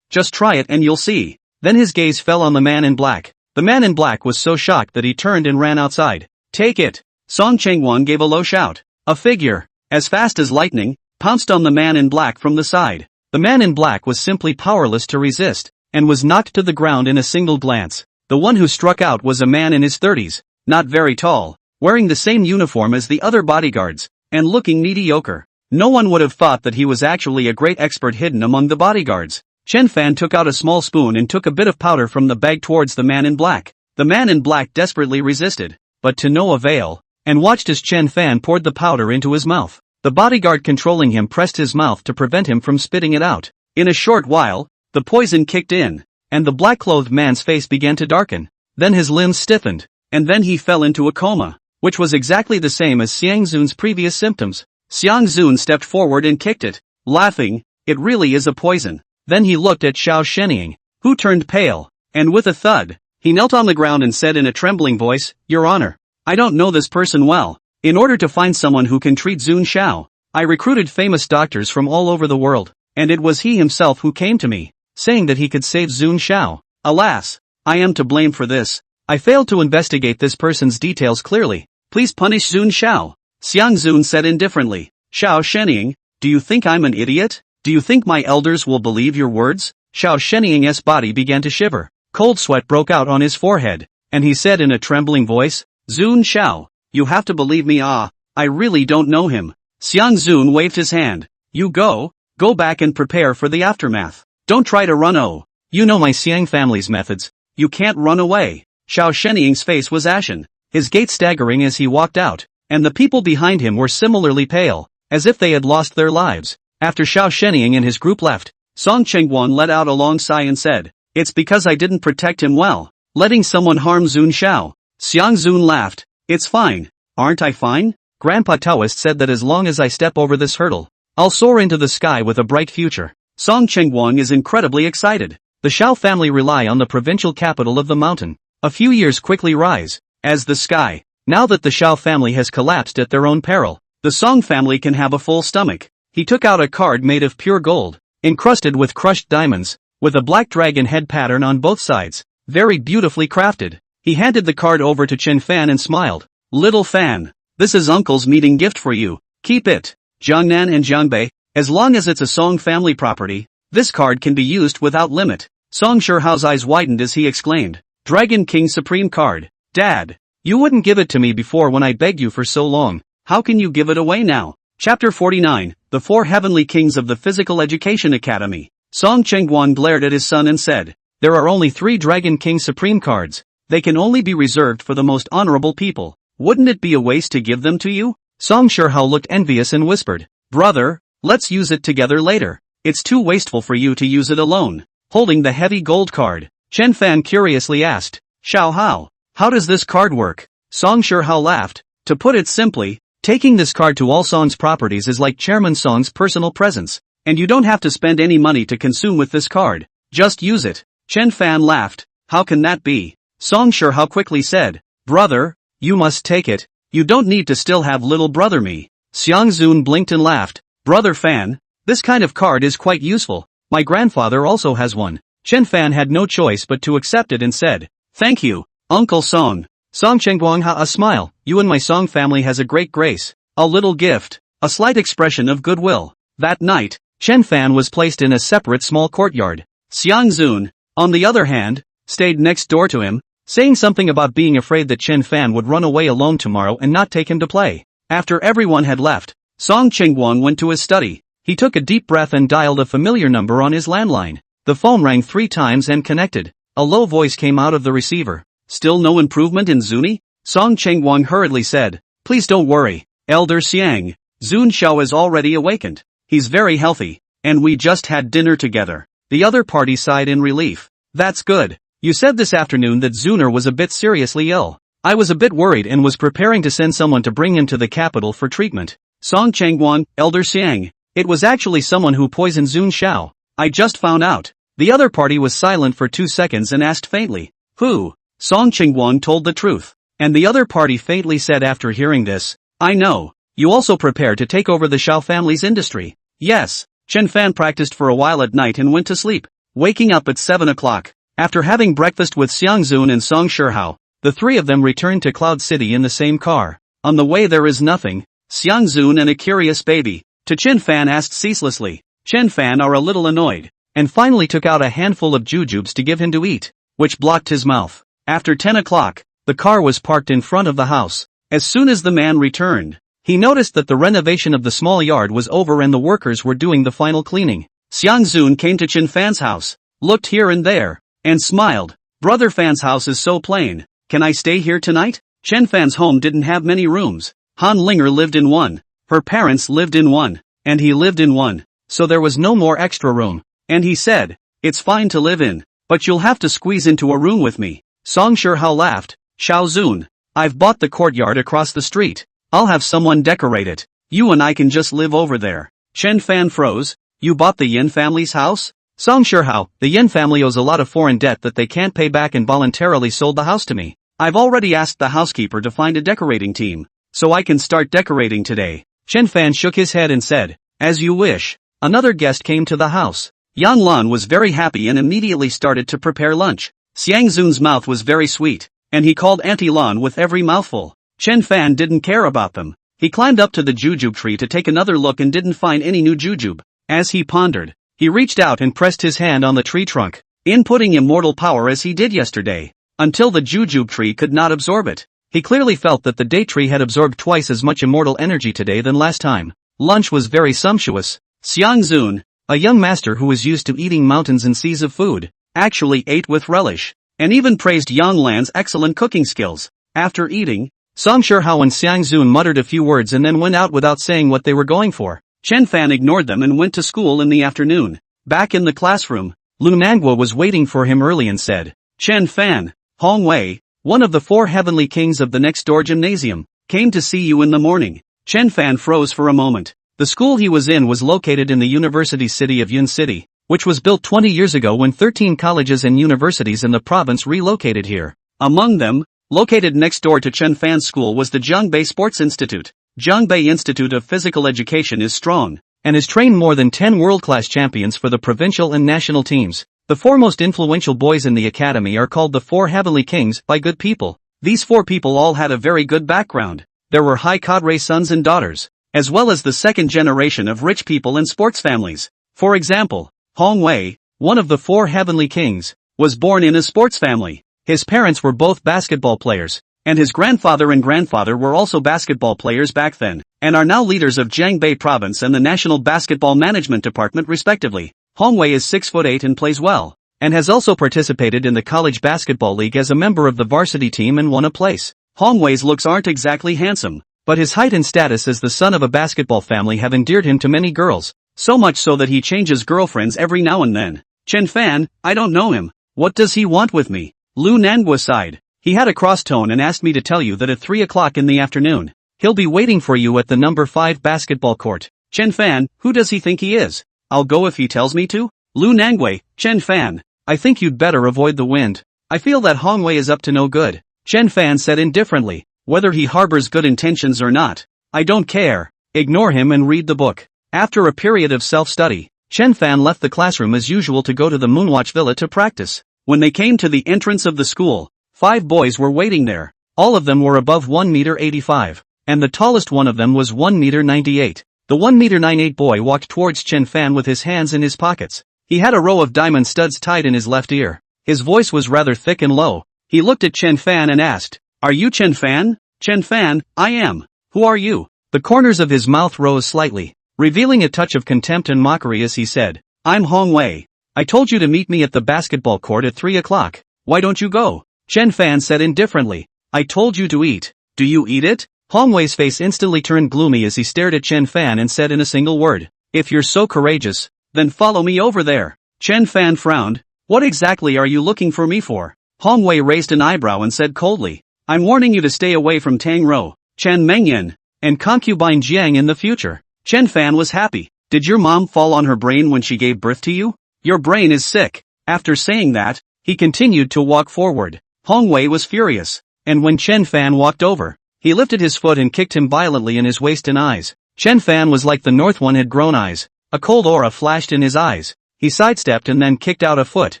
Just try it and you'll see." Then his gaze fell on the man in black. The man in black was so shocked that he turned and ran outside. "Take it!" Song Qingguang gave a low shout. A figure, as fast as lightning, pounced on the man in black from the side. The man in black was simply powerless to resist, and was knocked to the ground in a single glance. The one who struck out was a man in his 30s, not very tall, wearing the same uniform as the other bodyguards, and looking mediocre. No one would have thought that he was actually a great expert hidden among the bodyguards. Chen Fan took out a small spoon and took a bit of powder from the bag towards the man in black. The man in black desperately resisted, but to no avail, and watched as Chen Fan poured the powder into his mouth. The bodyguard controlling him pressed his mouth to prevent him from spitting it out. In a short while, the poison kicked in, and the black-clothed man's face began to darken. Then his limbs stiffened, and then he fell into a coma, which was exactly the same as Xiang Zun's previous symptoms. Xiang Zun stepped forward and kicked it, laughing, "It really is a poison." Then he looked at Xiao Sheniying, who turned pale, and with a thud, he knelt on the ground and said in a trembling voice, "Your Honor, I don't know this person well. In order to find someone who can treat Zun Xiao, I recruited famous doctors from all over the world, and it was he himself who came to me, saying that he could save Zun Xiao. Alas, I am to blame for this. I failed to investigate this person's details clearly. Please punish Zun Xiao." Xiang Zun said indifferently, "Xiao Sheniying, do you think I'm an idiot? Do you think my elders will believe your words?" Xiao Sheniying's body began to shiver. Cold sweat broke out on his forehead, and he said in a trembling voice, "Zun Xiao, you have to believe me. I really don't know him." Xiang Zun waved his hand. "You go back and prepare for the aftermath. Don't try to run. You know my Xiang family's methods. You can't run away." Xiao Sheniying's face was ashen, his gait staggering as he walked out, and the people behind him were similarly pale, as if they had lost their lives. After Xiao Sheniying and his group left, Song Qingguang let out a long sigh and said, "It's because I didn't protect him well, letting someone harm Zun Xiao." Xiang Zun laughed. "It's fine. Aren't I fine? Grandpa Taoist said that as long as I step over this hurdle, I'll soar into the sky with a bright future." Song Qingguang is incredibly excited. The Xiao family rely on the provincial capital of the mountain. A few years quickly rise, as the sky. Now that the Xiao family has collapsed at their own peril, the Song family can have a full stomach. He took out a card made of pure gold, encrusted with crushed diamonds, with a black dragon head pattern on both sides, very beautifully crafted. He handed the card over to Chen Fan and smiled. Little Fan, this is Uncle's meeting gift for you, keep it. Jiangnan and Jiangbei, as long as it's a Song family property, this card can be used without limit. Song Shihao's eyes widened as he exclaimed, Dragon King Supreme card. Dad, you wouldn't give it to me before when I begged you for so long, how can you give it away now? Chapter 49, The Four Heavenly Kings of the Physical Education Academy. Song Chengguang glared at his son and said, there are only 3 Dragon King Supreme cards. They can only be reserved for the most honorable people. Wouldn't it be a waste to give them to you? Song Shihao looked envious and whispered, brother, let's use it together later. It's too wasteful for you to use it alone. Holding the heavy gold card, Chen Fan curiously asked, Xiao Hao, how does this card work? Song Shihao laughed. To put it simply, taking this card to all Song's properties is like Chairman Song's personal presence, and you don't have to spend any money to consume with this card. Just use it. Chen Fan laughed. How can that be? Song Shihao quickly said, brother, you must take it. You don't need to still have little brother me. Xiang Zun blinked and laughed. Brother Fan, this kind of card is quite useful. My grandfather also has one. Chen Fan had no choice but to accept it and said, thank you, Uncle Song. Song Chengguang ha a smile, you and my Song family has a great grace. A little gift, a slight expression of goodwill. That night, Chen Fan was placed in a separate small courtyard. Xiang Zun, on the other hand, stayed next door to him, saying something about being afraid that Chen Fan would run away alone tomorrow and not take him to play. After everyone had left, Song Chengguang went to his study. He took a deep breath and dialed a familiar number on his landline. The phone rang 3 times and connected. A low voice came out of the receiver. Still no improvement in Zuni? Song Chengguang hurriedly said, please don't worry, Elder Xiang. Zun Xiao is already awakened. He's very healthy, and we just had dinner together. The other party sighed in relief. That's good. You said this afternoon that Zuner was a bit seriously ill. I was a bit worried and was preparing to send someone to bring him to the capital for treatment. Song Chengguang, Elder Xiang. It was actually someone who poisoned Zun Xiao. I just found out. The other party was silent for 2 seconds and asked faintly, who? Song Chengguang told the truth. And the other party faintly said after hearing this, I know. You also prepared to take over the Xiao family's industry. Yes. Chen Fan practiced for a while at night and went to sleep, waking up at 7 o'clock. After having breakfast with Xiang Zun and Song Shihao, the 3 of them returned to Cloud City in the same car. On the way there is nothing. Xiang Zun and a curious baby. To Chen Fan asked ceaselessly. Chen Fan are a little annoyed, and finally took out a handful of jujubes to give him to eat, which blocked his mouth. After 10 o'clock, the car was parked in front of the house. As soon as the man returned, he noticed that the renovation of the small yard was over and the workers were doing the final cleaning. Xiang Zun came to Chen Fan's house, looked here and there, and smiled. Brother Fan's house is so plain. Can I stay here tonight? Chen Fan's home didn't have many rooms. Han Linger lived in one. Her parents lived in one, and he lived in one, so there was no more extra room. And he said, it's fine to live in, but you'll have to squeeze into a room with me. Song Shihao laughed. Xiao Zun, I've bought the courtyard across the street. I'll have someone decorate it. You and I can just live over there. Chen Fan froze. You bought the Yin family's house? Song Shihao, the Yin family owes a lot of foreign debt that they can't pay back and voluntarily sold the house to me. I've already asked the housekeeper to find a decorating team, so I can start decorating today. Chen Fan shook his head and said, as you wish. Another guest came to the house. Yang Lan was very happy and immediately started to prepare lunch. Xiang Zun's mouth was very sweet, and he called Auntie Lan with every mouthful. Chen Fan didn't care about them. He climbed up to the jujube tree to take another look and didn't find any new jujube. As he pondered, he reached out and pressed his hand on the tree trunk, inputting immortal power as he did yesterday, until the jujube tree could not absorb it. He clearly felt that the date tree had absorbed twice as much immortal energy today than last time. Lunch was very sumptuous. Xiang Zun, a young master who was used to eating mountains and seas of food, actually ate with relish, and even praised Yang Lan's excellent cooking skills. After eating, Song Shihao and Xiang Zun muttered a few words and then went out without saying what they were going for. Chen Fan ignored them and went to school in the afternoon. Back in the classroom, Lu Nanguo was waiting for him early and said, Chen Fan, Hong Wei, one of the 4 heavenly kings of the next-door gymnasium, came to see you in the morning. Chen Fan froze for a moment. The school he was in was located in the university city of Yun City, which was built 20 years ago when 13 colleges and universities in the province relocated here. Among them, located next door to Chen Fan's school was the Zhongbei Sports Institute. Zhongbei Institute of Physical Education is strong, and has trained more than 10 world-class champions for the provincial and national teams. The four most influential boys in the academy are called the four heavenly kings by good people. These four people all had a very good background. There were high cadre sons and daughters, as well as the second generation of rich people and sports families. For example, Huang, one of the four heavenly kings, was born in a sports family. His parents were both basketball players, and his grandfather and grandfather were also basketball players back then, and are now leaders of Jiangbei province and the National Basketball Management Department respectively. Huang is 6'8" and plays well, and has also participated in the college basketball league as a member of the varsity team and won a place. Huang's looks aren't exactly handsome, but his height and status as the son of a basketball family have endeared him to many girls, so much so that he changes girlfriends every now and then. Chen Fan, I don't know him. What does he want with me? Lu Nanguo sighed. He had a cross tone and asked me to tell you that at 3 o'clock in the afternoon, he'll be waiting for you at the number 5 basketball court. Chen Fan, who does he think he is? I'll go if he tells me to? Lu Nanguo, Chen Fan, I think you'd better avoid the wind. I feel that Huang is up to no good. Chen Fan said indifferently, whether he harbors good intentions or not. I don't care. Ignore him and read the book. After a period of self-study, Chen Fan left the classroom as usual to go to the Moonwatch Villa to practice. When they came to the entrance of the school, 5 boys were waiting there. All of them were above 1.85 m, and the tallest one of them was 1.98 m. The 1.98 m boy walked towards Chen Fan with his hands in his pockets. He had a row of diamond studs tied in his left ear. His voice was rather thick and low. He looked at Chen Fan and asked, "Are you Chen Fan?" "Chen Fan, I am. Who are you?" The corners of his mouth rose slightly, revealing a touch of contempt and mockery as he said, "I'm Huang. I told you to meet me at the basketball court at 3 o'clock. Why don't you go?" Chen Fan said indifferently, "I told you to eat. Do you eat it?" Huang's face instantly turned gloomy as he stared at Chen Fan and said in a single word, "If you're so courageous, then follow me over there." Chen Fan frowned. "What exactly are you looking for me for?" Huang raised an eyebrow and said coldly, "I'm warning you to stay away from Tang Rou, Chen Mengyan, and concubine Jiang in the future." Chen Fan was happy. "Did your mom fall on her brain when she gave birth to you? Your brain is sick." After saying that, he continued to walk forward. Huang was furious, and when Chen Fan walked over, he lifted his foot and kicked him violently in his waist and eyes. Chen Fan was like the North One had grown eyes. A cold aura flashed in his eyes. He sidestepped and then kicked out a foot.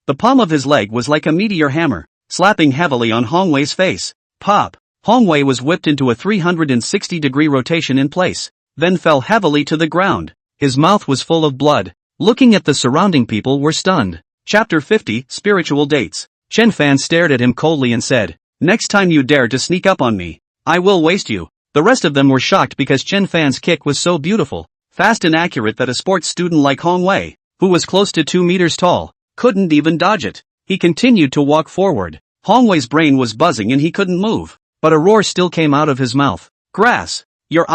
The palm of his leg was like a meteor hammer, slapping heavily on Huang's face. Pop! Huang was whipped into a 360-degree rotation in place, then fell heavily to the ground. His mouth was full of blood. Looking at the surrounding people were stunned. Chapter 50, Spiritual Dates. Chen Fan stared at him coldly and said, "Next time you dare to sneak up on me, I will waste you." The rest of them were shocked because Chen Fan's kick was so beautiful, fast and accurate that a sports student like Huang, who was close to 2 meters tall, couldn't even dodge it. He continued to walk forward. Huang's brain was buzzing and he couldn't move, but a roar still came out of his mouth. "Grass! You're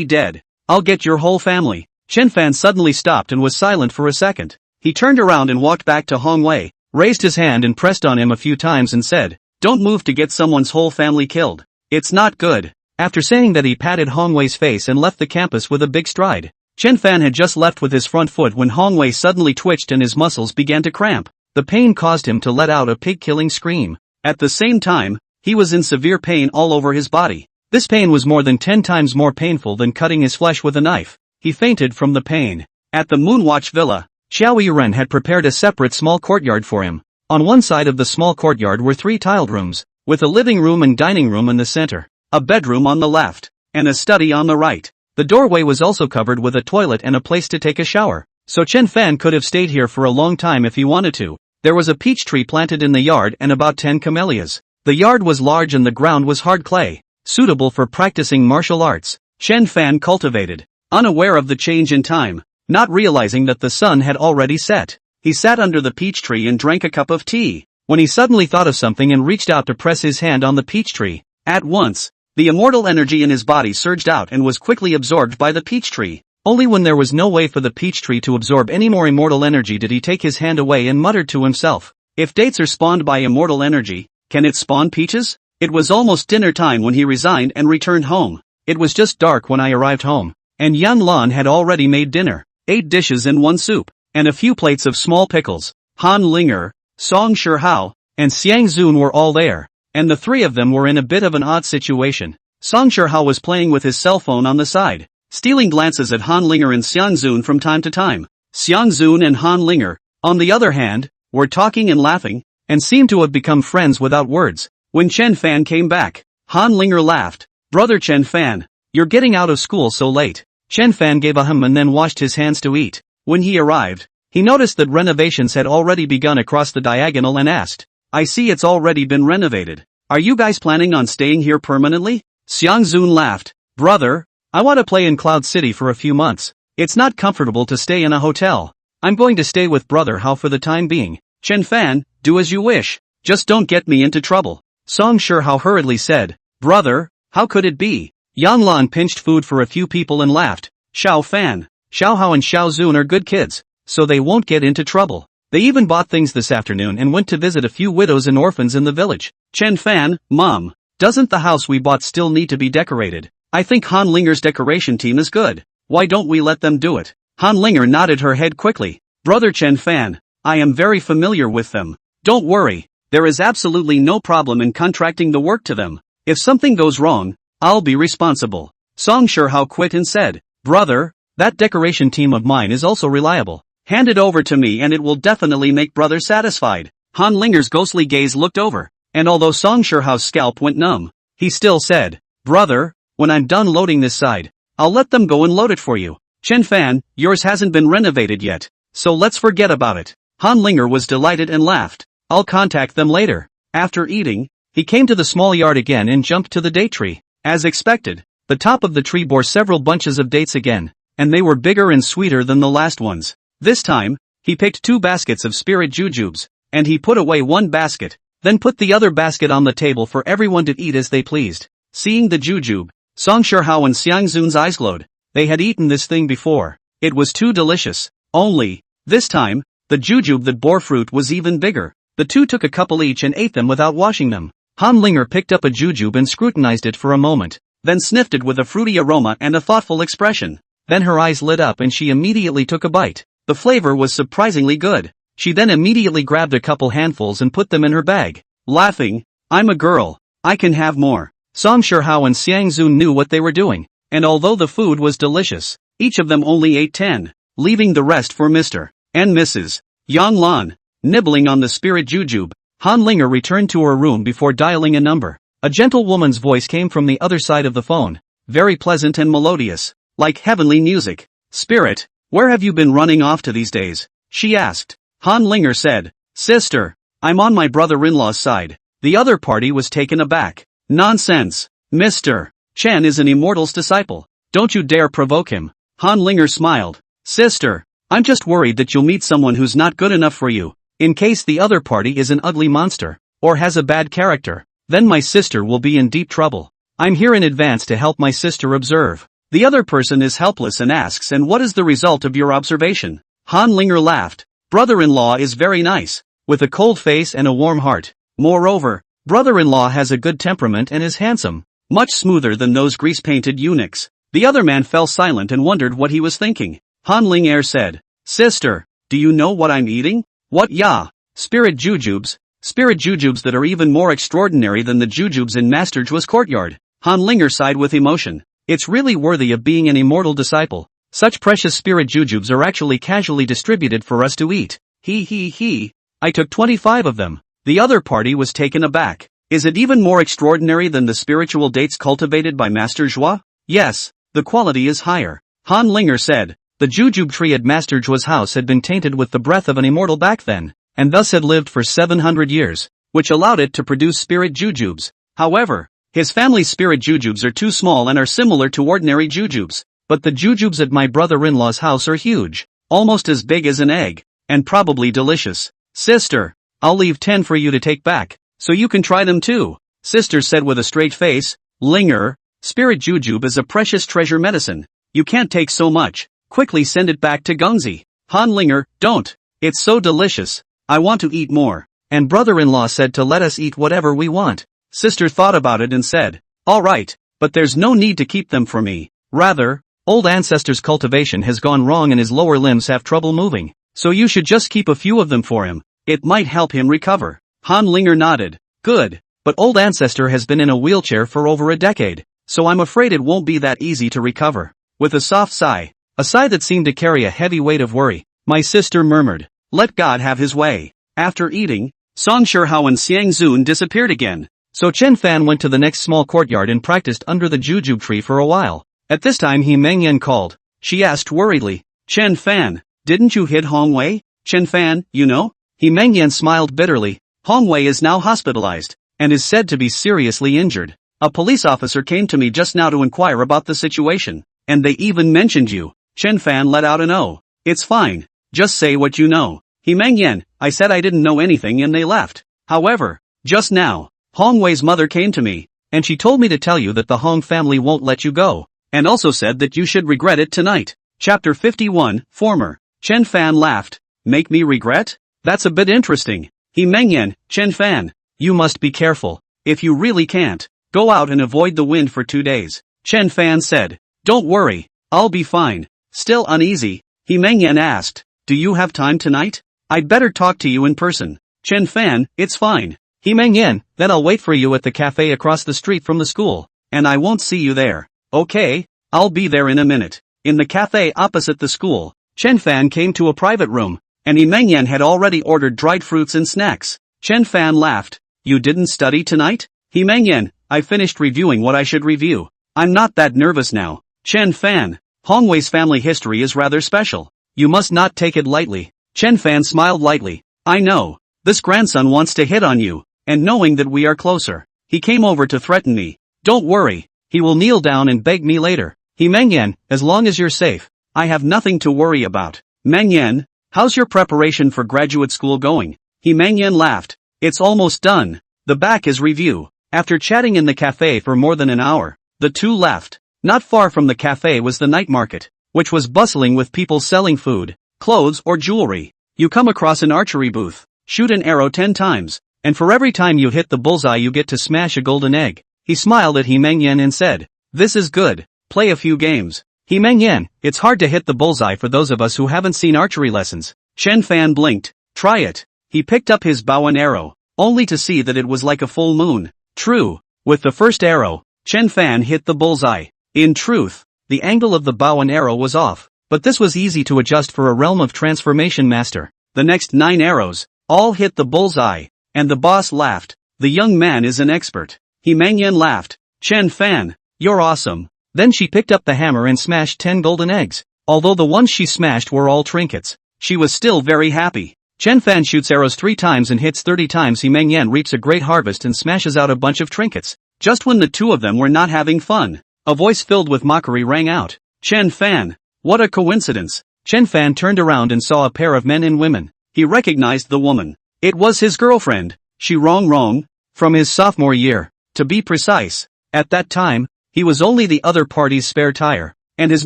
dead. I'll get your whole family." Chen Fan suddenly stopped and was silent for a second. He turned around and walked back to Huang, raised his hand and pressed on him a few times and said, "Don't move to get someone's whole family killed. It's not good." After saying that, he patted Huang's face and left the campus with a big stride. Chen Fan had just left with his front foot when Huang suddenly twitched and his muscles began to cramp. The pain caused him to let out a pig-killing scream. At the same time, he was in severe pain all over his body. This pain was more than 10 times more painful than cutting his flesh with a knife. He fainted from the pain. At the Moonwatch Villa, Xiao Yuren had prepared a separate small courtyard for him. On one side of the small courtyard were 3 tiled rooms, with a living room and dining room in the center, a bedroom on the left, and a study on the right. The doorway was also covered with a toilet and a place to take a shower, so Chen Fan could have stayed here for a long time if he wanted to. There was a peach tree planted in the yard and about 10 camellias. The yard was large and the ground was hard clay, suitable for practicing martial arts. Chen Fan cultivated, unaware of the change in time, not realizing that the sun had already set. He sat under the peach tree and drank a cup of tea, when he suddenly thought of something and reached out to press his hand on the peach tree. At once, the immortal energy in his body surged out and was quickly absorbed by the peach tree. Only when there was no way for the peach tree to absorb any more immortal energy did he take his hand away and muttered to himself, "If dates are spawned by immortal energy, can it spawn peaches?" It was almost dinner time when he resigned and returned home. It was just dark when I arrived home, and Yan Lan had already made dinner, 8 dishes and 1 soup, and a few plates of small pickles. Han Linger, Song Shihao, and Xiang Zun were all there, and the 3 of them were in a bit of an odd situation. Song Shihao was playing with his cell phone on the side, stealing glances at Han Linger and Xiang Zun from time to time. Xiang Zun and Han Linger, on the other hand, were talking and laughing, and seemed to have become friends without words. When Chen Fan came back, Han Linger laughed. Brother Chen Fan, you're getting out of school so late. Chen Fan gave a hum and then washed his hands to eat. When he arrived, he noticed that renovations had already begun across the diagonal and asked, I see it's already been renovated. Are you guys planning on staying here permanently? Xiang Zun laughed. Brother, I want to play in Cloud City for a few months. It's not comfortable to stay in a hotel. I'm going to stay with Brother Hao for the time being. Chen Fan, do as you wish. Just don't get me into trouble. Song Shihao hurriedly said. Brother, how could it be? Yang Lan pinched food for a few people and laughed. Xiao Fan, Xiao Hao and Xiao Zun are good kids, so they won't get into trouble. They even bought things this afternoon and went to visit a few widows and orphans in the village. Chen Fan, Mom, doesn't the house we bought still need to be decorated? I think Han Linger's decoration team is good. Why don't we let them do it? Han Linger nodded her head quickly. Brother Chen Fan, I am very familiar with them. Don't worry, there is absolutely no problem in contracting the work to them. If something goes wrong, I'll be responsible. Song Shihao quit and said, Brother, that decoration team of mine is also reliable. Hand it over to me and it will definitely make Brother satisfied. Han Linger's ghostly gaze looked over, and although Song Shihao's scalp went numb, he still said, Brother, when I'm done loading this side, I'll let them go and load it for you. Chen Fan, yours hasn't been renovated yet, so let's forget about it. Han Linger was delighted and laughed. I'll contact them later. After eating, he came to the small yard again and jumped to the date tree. As expected, the top of the tree bore several bunches of dates again, and they were bigger and sweeter than the last ones. This time, he picked 2 baskets of spirit jujubes, and he put away one basket, then put the other basket on the table for everyone to eat as they pleased. Seeing the jujube, Song Shihao and Xiang Zun's eyes glowed. They had eaten this thing before. It was too delicious. Only, this time, the jujube that bore fruit was even bigger. The two took a couple each and ate them without washing them. Han Linger picked up a jujube and scrutinized it for a moment, then sniffed it with a fruity aroma and a thoughtful expression. Then her eyes lit up and she immediately took a bite. The flavor was surprisingly good. She then immediately grabbed a couple handfuls and put them in her bag, laughing, I'm a girl, I can have more. Song Shihao and Xiang Zun knew what they were doing, and although the food was delicious, each of them only ate 10, leaving the rest for Mr. and Mrs. Yang Lan. Nibbling on the spirit jujube, Han Linger returned to her room before dialing a number. A gentle woman's voice came from the other side of the phone, very pleasant and melodious, like heavenly music. Spirit, where have you been running off to these days? She asked. Han Linger said, Sister, I'm on my brother-in-law's side. The other party was taken aback. Nonsense. Mr. Chen is an immortal's disciple. Don't you dare provoke him. Han Linger smiled. Sister, I'm just worried that you'll meet someone who's not good enough for you. In case the other party is an ugly monster, or has a bad character, then my sister will be in deep trouble. I'm here in advance to help my sister observe. The other person is helpless and asks, and what is the result of your observation? Han Linger laughed. Brother-in-law is very nice, with a cold face and a warm heart. Moreover, brother-in-law has a good temperament and is handsome, much smoother than those grease-painted eunuchs. The other man fell silent and wondered what he was thinking. Han Linger said, Sister, do you know what I'm eating? What ya? Spirit jujubes that are even more extraordinary than the jujubes in Master Zhuo's courtyard. Han Linger sighed with emotion. It's really worthy of being an immortal disciple. Such precious spirit jujubes are actually casually distributed for us to eat. He. I took 25 of them. The other party was taken aback. Is it even more extraordinary than the spiritual dates cultivated by Master Zhuo? Yes, the quality is higher. Han Linger said. The jujube tree at Master Zhuo's house had been tainted with the breath of an immortal back then, and thus had lived for 700 years, which allowed it to produce spirit jujubes. However, his family's spirit jujubes are too small and are similar to ordinary jujubes, but the jujubes at my brother-in-law's house are huge, almost as big as an egg, and probably delicious. Sister, I'll leave 10 for you to take back, so you can try them too. Sister said with a straight face. Linger, spirit jujube is a precious treasure medicine. You can't take so much. Quickly send it back to Gengzi. Han Linger, don't. It's so delicious. I want to eat more. And brother-in-law said to let us eat whatever we want. Sister thought about it and said, all right, but there's no need to keep them for me. Rather, old ancestor's cultivation has gone wrong and his lower limbs have trouble moving. So you should just keep a few of them for him. It might help him recover. Han Linger nodded. Good, but old ancestor has been in a wheelchair for over a decade, so I'm afraid it won't be that easy to recover. With a soft sigh, a sigh that seemed to carry a heavy weight of worry, my sister murmured, let God have his way. After eating, Song Shihao and Xiang Zun disappeared again. So Chen Fan went to the next small courtyard and practiced under the jujube tree for a while. At this time He Mengyan called. She asked worriedly, Chen Fan, didn't you hit Hong Wei? Chen Fan, you know? He Mengyan smiled bitterly. Hong Wei is now hospitalized, and is said to be seriously injured. A police officer came to me just now to inquire about the situation, and they even mentioned you. Chen Fan let out an "Oh, it's fine, just say what you know." He Mengyan, I said I didn't know anything and they left. However, just now, Hong Wei's mother came to me, and she told me to tell you that the Hong family won't let you go, and also said that you should regret it tonight. Chapter 51, Former. Chen Fan laughed. Make me regret? That's a bit interesting. He Mengyan, Chen Fan, you must be careful. If you really can't, go out and avoid the wind for 2 days. Chen Fan said. Don't worry, I'll be fine. Still uneasy, He Mengyan asked, do you have time tonight? I'd better talk to you in person. Chen Fan, it's fine. He Mengyan, then I'll wait for you at the cafe across the street from the school. And I won't see you there. Okay, I'll be there in a minute. In the cafe opposite the school, Chen Fan came to a private room, and He Mengyan had already ordered dried fruits and snacks. Chen Fan laughed. You didn't study tonight? He Mengyan, I finished reviewing what I should review. I'm not that nervous now. Chen Fan, Hong Wei's family history is rather special. You must not take it lightly. Chen Fan smiled lightly. I know. This grandson wants to hit on you, and knowing that we are closer, he came over to threaten me. Don't worry, he will kneel down and beg me later. He Mengyan, as long as you're safe, I have nothing to worry about. Mengyan, how's your preparation for graduate school going? He Mengyan laughed. It's almost done. The back is review. After chatting in the cafe for more than an hour, the two left. Not far from the cafe was the night market, which was bustling with people selling food, clothes or jewelry. You come across an archery booth, shoot an arrow 10 times, and for every time you hit the bullseye you get to smash a golden egg. He smiled at He Mengyan and said, this is good, play a few games. He Mengyan, it's hard to hit the bullseye for those of us who haven't seen archery lessons. Chen Fan blinked. Try it. He picked up his bow and arrow, only to see that it was like a full moon. True, with the first arrow, Chen Fan hit the bullseye. In truth, the angle of the bow and arrow was off, but this was easy to adjust for a realm of transformation master. The next 9 arrows, all hit the bullseye, and the boss laughed. The young man is an expert. He Mengyan laughed. Chen Fan, you're awesome. Then she picked up the hammer and smashed 10 golden eggs. Although the ones she smashed were all trinkets, she was still very happy. Chen Fan shoots arrows 3 times and hits 30 times. He Mengyan reaps a great harvest and smashes out a bunch of trinkets. Just when the two of them were not having fun, a voice filled with mockery rang out. Chen Fan, what a coincidence. Chen Fan turned around and saw a pair of men and women. He recognized the woman. It was his girlfriend, Rong, from his sophomore year, to be precise. At that time, he was only the other party's spare tire, and his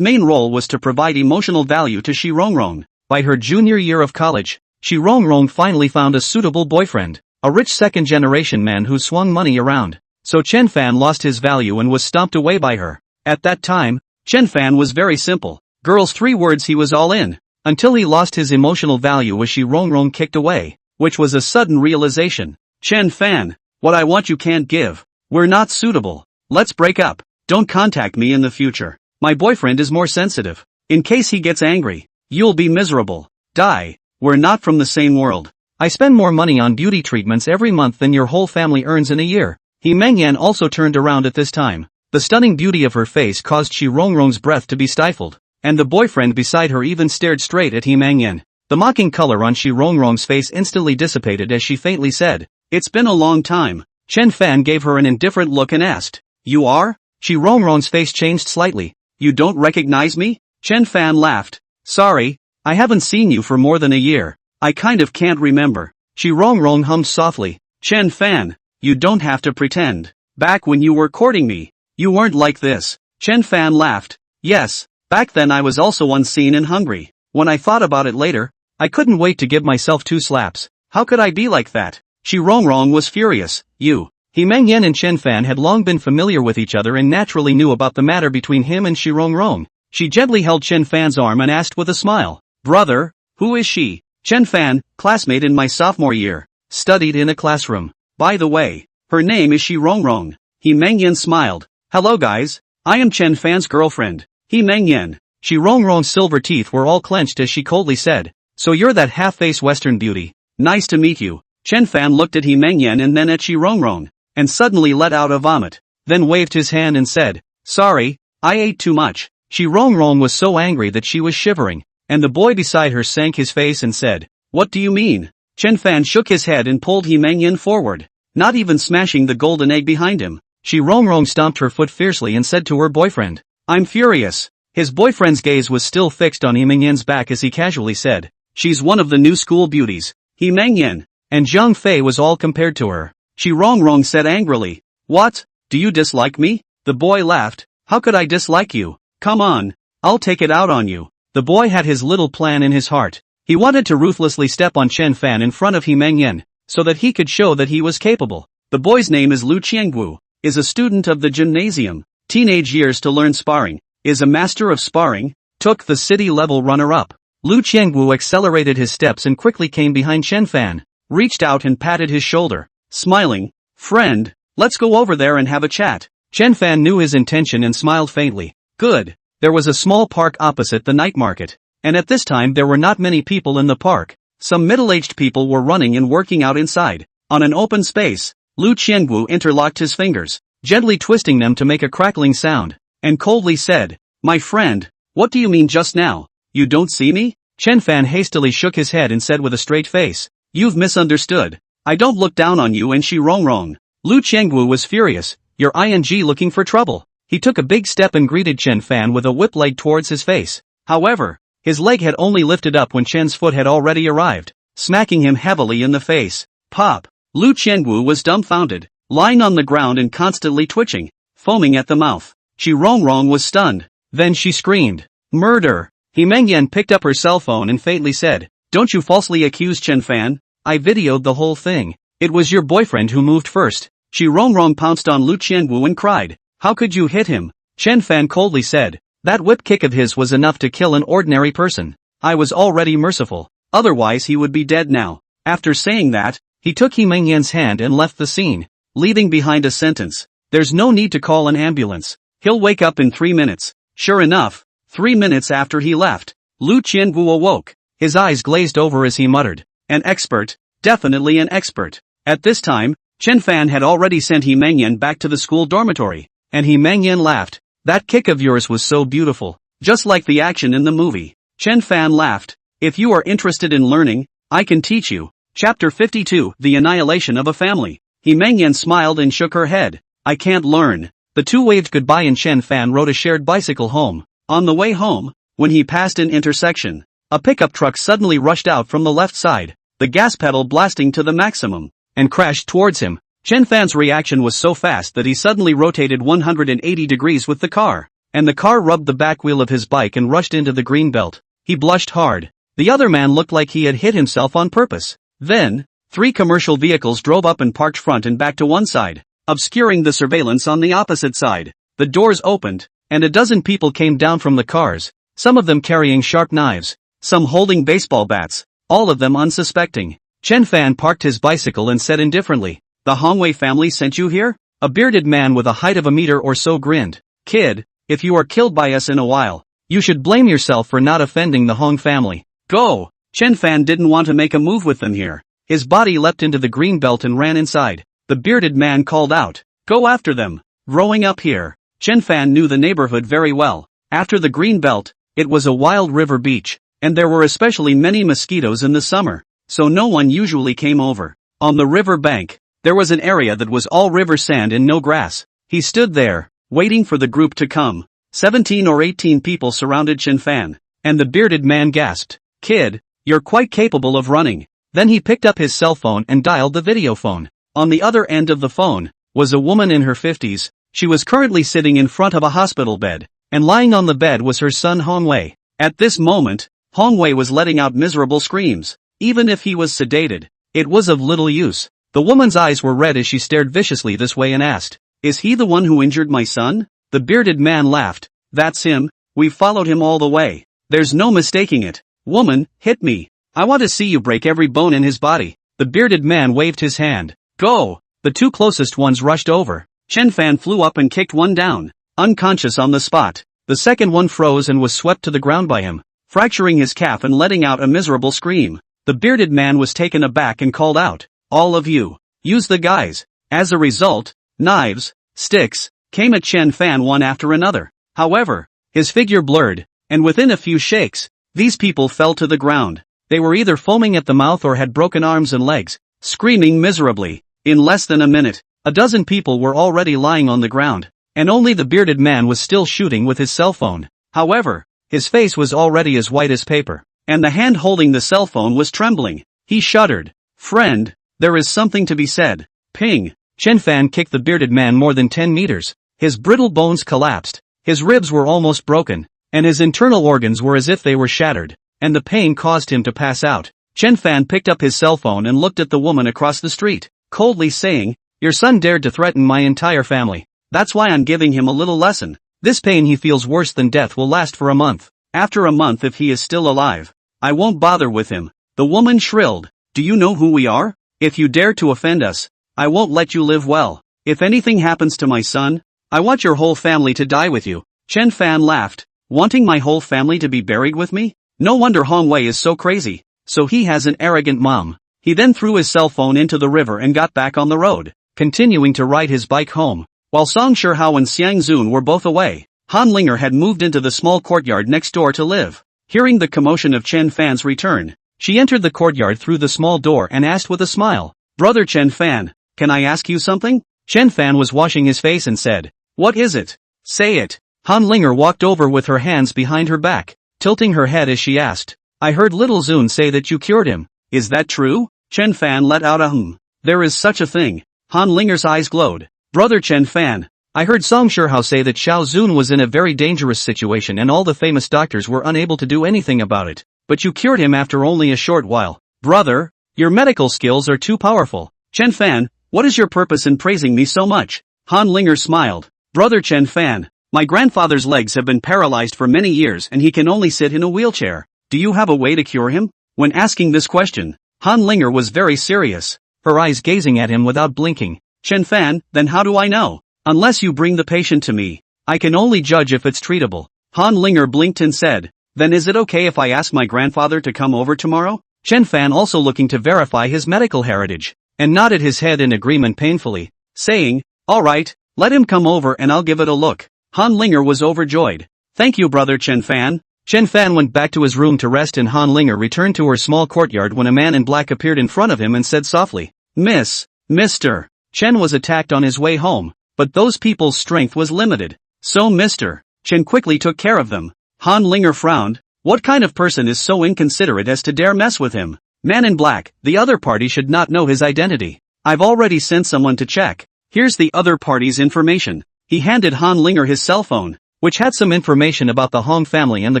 main role was to provide emotional value to Rong. By her junior year of college, Rong finally found a suitable boyfriend, a rich second-generation man who swung money around. So Chen Fan lost his value and was stomped away by her. At that time, Chen Fan was very simple. Girls 3 words he was all in. Until he lost his emotional value as Rong kicked away, which was a sudden realization. Chen Fan, what I want you can't give. We're not suitable. Let's break up. Don't contact me in the future. My boyfriend is more sensitive. In case he gets angry, you'll be miserable. Die. We're not from the same world. I spend more money on beauty treatments every month than your whole family earns in a year. He Mengyan also turned around at this time. The stunning beauty of her face caused Rong's breath to be stifled, and the boyfriend beside her even stared straight at He Mengyan. The mocking color on Rong's face instantly dissipated as she faintly said, it's been a long time. Chen Fan gave her an indifferent look and asked, you are? Rong's face changed slightly. You don't recognize me? Chen Fan laughed. Sorry, I haven't seen you for more than a year. I kind of can't remember. Rong hummed softly. Chen Fan, you don't have to pretend. Back when you were courting me, you weren't like this. Chen Fan laughed. Yes, back then I was also unseen and hungry. When I thought about it later, I couldn't wait to give myself 2 slaps. How could I be like that? Rong was furious. You. He Mengyan and Chen Fan had long been familiar with each other and naturally knew about the matter between him and Rong. She gently held Chen Fan's arm and asked with a smile. Brother, who is she? Chen Fan, classmate in my sophomore year. Studied in a classroom. By the way, her name is Rong. He Mengyan smiled. Hello guys, I am Chen Fan's girlfriend. He Mengyan. Rong's silver teeth were all clenched as she coldly said, so you're that half-face Western beauty. Nice to meet you. Chen Fan looked at He Mengyan and then at Shi Rongrong, and suddenly let out a vomit, then waved his hand and said, "Sorry, I ate too much." Shi Rongrong was so angry that she was shivering, and the boy beside her sank his face and said, "What do you mean?" Chen Fan shook his head and pulled He Mengyan forward, not even smashing the golden egg behind him. Shi Rongrong stomped her foot fiercely and said to her boyfriend, "I'm furious." His boyfriend's gaze was still fixed on He Mengyan's back as he casually said, "She's one of the new school beauties, He Mengyan." And Zhang Fei was all compared to her. Shi Rongrong said angrily, "What? Do you dislike me?" The boy laughed, "How could I dislike you? Come on, I'll take it out on you." The boy had his little plan in his heart. He wanted to ruthlessly step on Chen Fan in front of He Mengyan, so that he could show that he was capable. The boy's name is Lu Nanguo, is a student of the gymnasium, teenage years to learn sparring, is a master of sparring, took the city-level runner-up. Lu Nanguo accelerated his steps and quickly came behind Chen Fan, reached out and patted his shoulder, smiling, "Friend, let's go over there and have a chat." Chen Fan knew his intention and smiled faintly. Good. There was a small park opposite the night market, and at this time there were not many people in the park. Some middle-aged people were running and working out inside. On an open space, Lu Qiangu interlocked his fingers, gently twisting them to make a crackling sound, and coldly said, "My friend, what do you mean just now? You don't see me?" Chen Fan hastily shook his head and said with a straight face, "You've misunderstood. I don't look down on you and Shi Rongrong." Lu Qiangu was furious. "You're ing looking for trouble." He took a big step and greeted Chen Fan with a whip leg towards his face. However, his leg had only lifted up when Chen's foot had already arrived, smacking him heavily in the face. Pop! Lu Qiangu was dumbfounded, lying on the ground and constantly twitching, foaming at the mouth. Shi Rongrong was stunned. Then she screamed, "Murder!" He Mengyan picked up her cell phone and faintly said, "Don't you falsely accuse Chen Fan? I videoed the whole thing. It was your boyfriend who moved first." Shi Rongrong pounced on Lu Qiangu and cried, "How could you hit him?" Chen Fan coldly said, "That whip kick of his was enough to kill an ordinary person. I was already merciful, otherwise he would be dead now." After saying that, he took He Mengyan's hand and left the scene, leaving behind a sentence, "There's no need to call an ambulance. He'll wake up in 3 minutes. Sure enough, 3 minutes after he left, Lu Qiangu awoke. His eyes glazed over as he muttered, "An expert, definitely an expert." At this time, Chen Fan had already sent He Mengyan back to the school dormitory, and He Mengyan laughed, "That kick of yours was so beautiful, just like the action in the movie." Chen Fan laughed, "If you are interested in learning, I can teach you." Chapter 52, The Annihilation of a Family. He Mengyan smiled and shook her head. "I can't learn." The two waved goodbye and Chen Fan rode a shared bicycle home. On the way home, when he passed an intersection, a pickup truck suddenly rushed out from the left side, the gas pedal blasting to the maximum, and crashed towards him. Chen Fan's reaction was so fast that he suddenly rotated 180 degrees with the car, and the car rubbed the back wheel of his bike and rushed into the green belt. He blushed hard. The other man looked like he had hit himself on purpose. Then, 3 commercial vehicles drove up and parked front and back to one side, obscuring the surveillance on the opposite side. The doors opened, and a dozen people came down from the cars, some of them carrying sharp knives, some holding baseball bats, all of them unsuspecting. Chen Fan parked his bicycle and said indifferently, "The Hongwei family sent you here?" A bearded man with a height of a meter or so grinned. "Kid, if you are killed by us in a while, you should blame yourself for not offending the Hong family. Go!" Chen Fan didn't want to make a move with them here. His body leapt into the green belt and ran inside. The bearded man called out, "Go after them." Growing up here, Chen Fan knew the neighborhood very well. After the green belt, it was a wild river beach, and there were especially many mosquitoes in the summer, so no one usually came over. On the river bank, there was an area that was all river sand and no grass. He stood there, waiting for the group to come. 17 or 18 people surrounded Chen Fan, and the bearded man gasped, "Kid, you're quite capable of running." Then he picked up his cell phone and dialed the video phone. On the other end of the phone was a woman in her 50s. She was currently sitting in front of a hospital bed, and lying on the bed was her son Hongwei. At this moment, Hongwei was letting out miserable screams. Even if he was sedated, it was of little use. The woman's eyes were red as she stared viciously this way and asked, "Is he the one who injured my son?" The bearded man laughed, "That's him. We've followed him all the way. There's no mistaking it. Woman, hit me. I want to see you break every bone in his body." The bearded man waved his hand. "Go!" The 2 closest ones rushed over. Chen Fan flew up and kicked one down, unconscious on the spot. The second one froze and was swept to the ground by him, fracturing his calf and letting out a miserable scream. The bearded man was taken aback and called out, "All of you, use the guys." As a result, knives, sticks, came at Chen Fan one after another. However, his figure blurred, and within a few shakes, these people fell to the ground. They were either foaming at the mouth or had broken arms and legs, screaming miserably. In less than a minute, a dozen people were already lying on the ground, and only the bearded man was still shooting with his cell phone. However, his face was already as white as paper, and the hand holding the cell phone was trembling. He shuddered. "Friend, there is something to be said." Ping! Chen Fan kicked the bearded man more than 10 meters. His brittle bones collapsed, his ribs were almost broken, and his internal organs were as if they were shattered, and the pain caused him to pass out. Chen Fan picked up his cell phone and looked at the woman across the street, coldly saying, "Your son dared to threaten my entire family. That's why I'm giving him a little lesson. This pain he feels worse than death will last for a month. After a month, if he is still alive, I won't bother with him." The woman shrilled, "Do you know who we are? If you dare to offend us, I won't let you live well. If anything happens to my son, I want your whole family to die with you." Chen Fan laughed, "Wanting my whole family to be buried with me? No wonder Huang is so crazy. So he has an arrogant mom." He then threw his cell phone into the river and got back on the road, continuing to ride his bike home. While Song Shihao and Xiang Zun were both away, Han Linger had moved into the small courtyard next door to live. Hearing the commotion of Chen Fan's return, she entered the courtyard through the small door and asked with a smile, "Brother Chen Fan, can I ask you something?" Chen Fan was washing his face and said, "What is it? Say it." Han Linger walked over with her hands behind her back, tilting her head as she asked, "I heard little Zun say that you cured him. Is that true?" Chen Fan let out a "Hmm. There is such a thing." Han Linger's eyes glowed. "Brother Chen Fan, I heard Song Shihao say that Xiao Zun was in a very dangerous situation and all the famous doctors were unable to do anything about it. But you cured him after only a short while. Brother, your medical skills are too powerful." "Chen Fan, what is your purpose in praising me so much?" Han Linger smiled. "Brother Chen Fan, my grandfather's legs have been paralyzed for many years and he can only sit in a wheelchair. Do you have a way to cure him?" When asking this question, Han Linger was very serious, her eyes gazing at him without blinking. "Chen Fan, then how do I know? Unless you bring the patient to me, I can only judge if it's treatable." Han Linger blinked and said, "Then is it okay if I ask my grandfather to come over tomorrow?" Chen Fan, also looking to verify his medical heritage, and nodded his head in agreement painfully, saying, "All right, let him come over and I'll give it a look." Han Linger was overjoyed. "Thank you, brother Chen Fan." Chen Fan went back to his room to rest and Han Linger returned to her small courtyard when a man in black appeared in front of him and said softly, Mr. Chen was attacked on his way home, but those people's strength was limited. So Mr. Chen quickly took care of them." Han Linger frowned. What kind of person is so inconsiderate as to dare mess with him? Man in black, the other party should not know his identity. I've already sent someone to check. Here's the other party's information. He handed Han Linger his cell phone, which had some information about the Huang family and the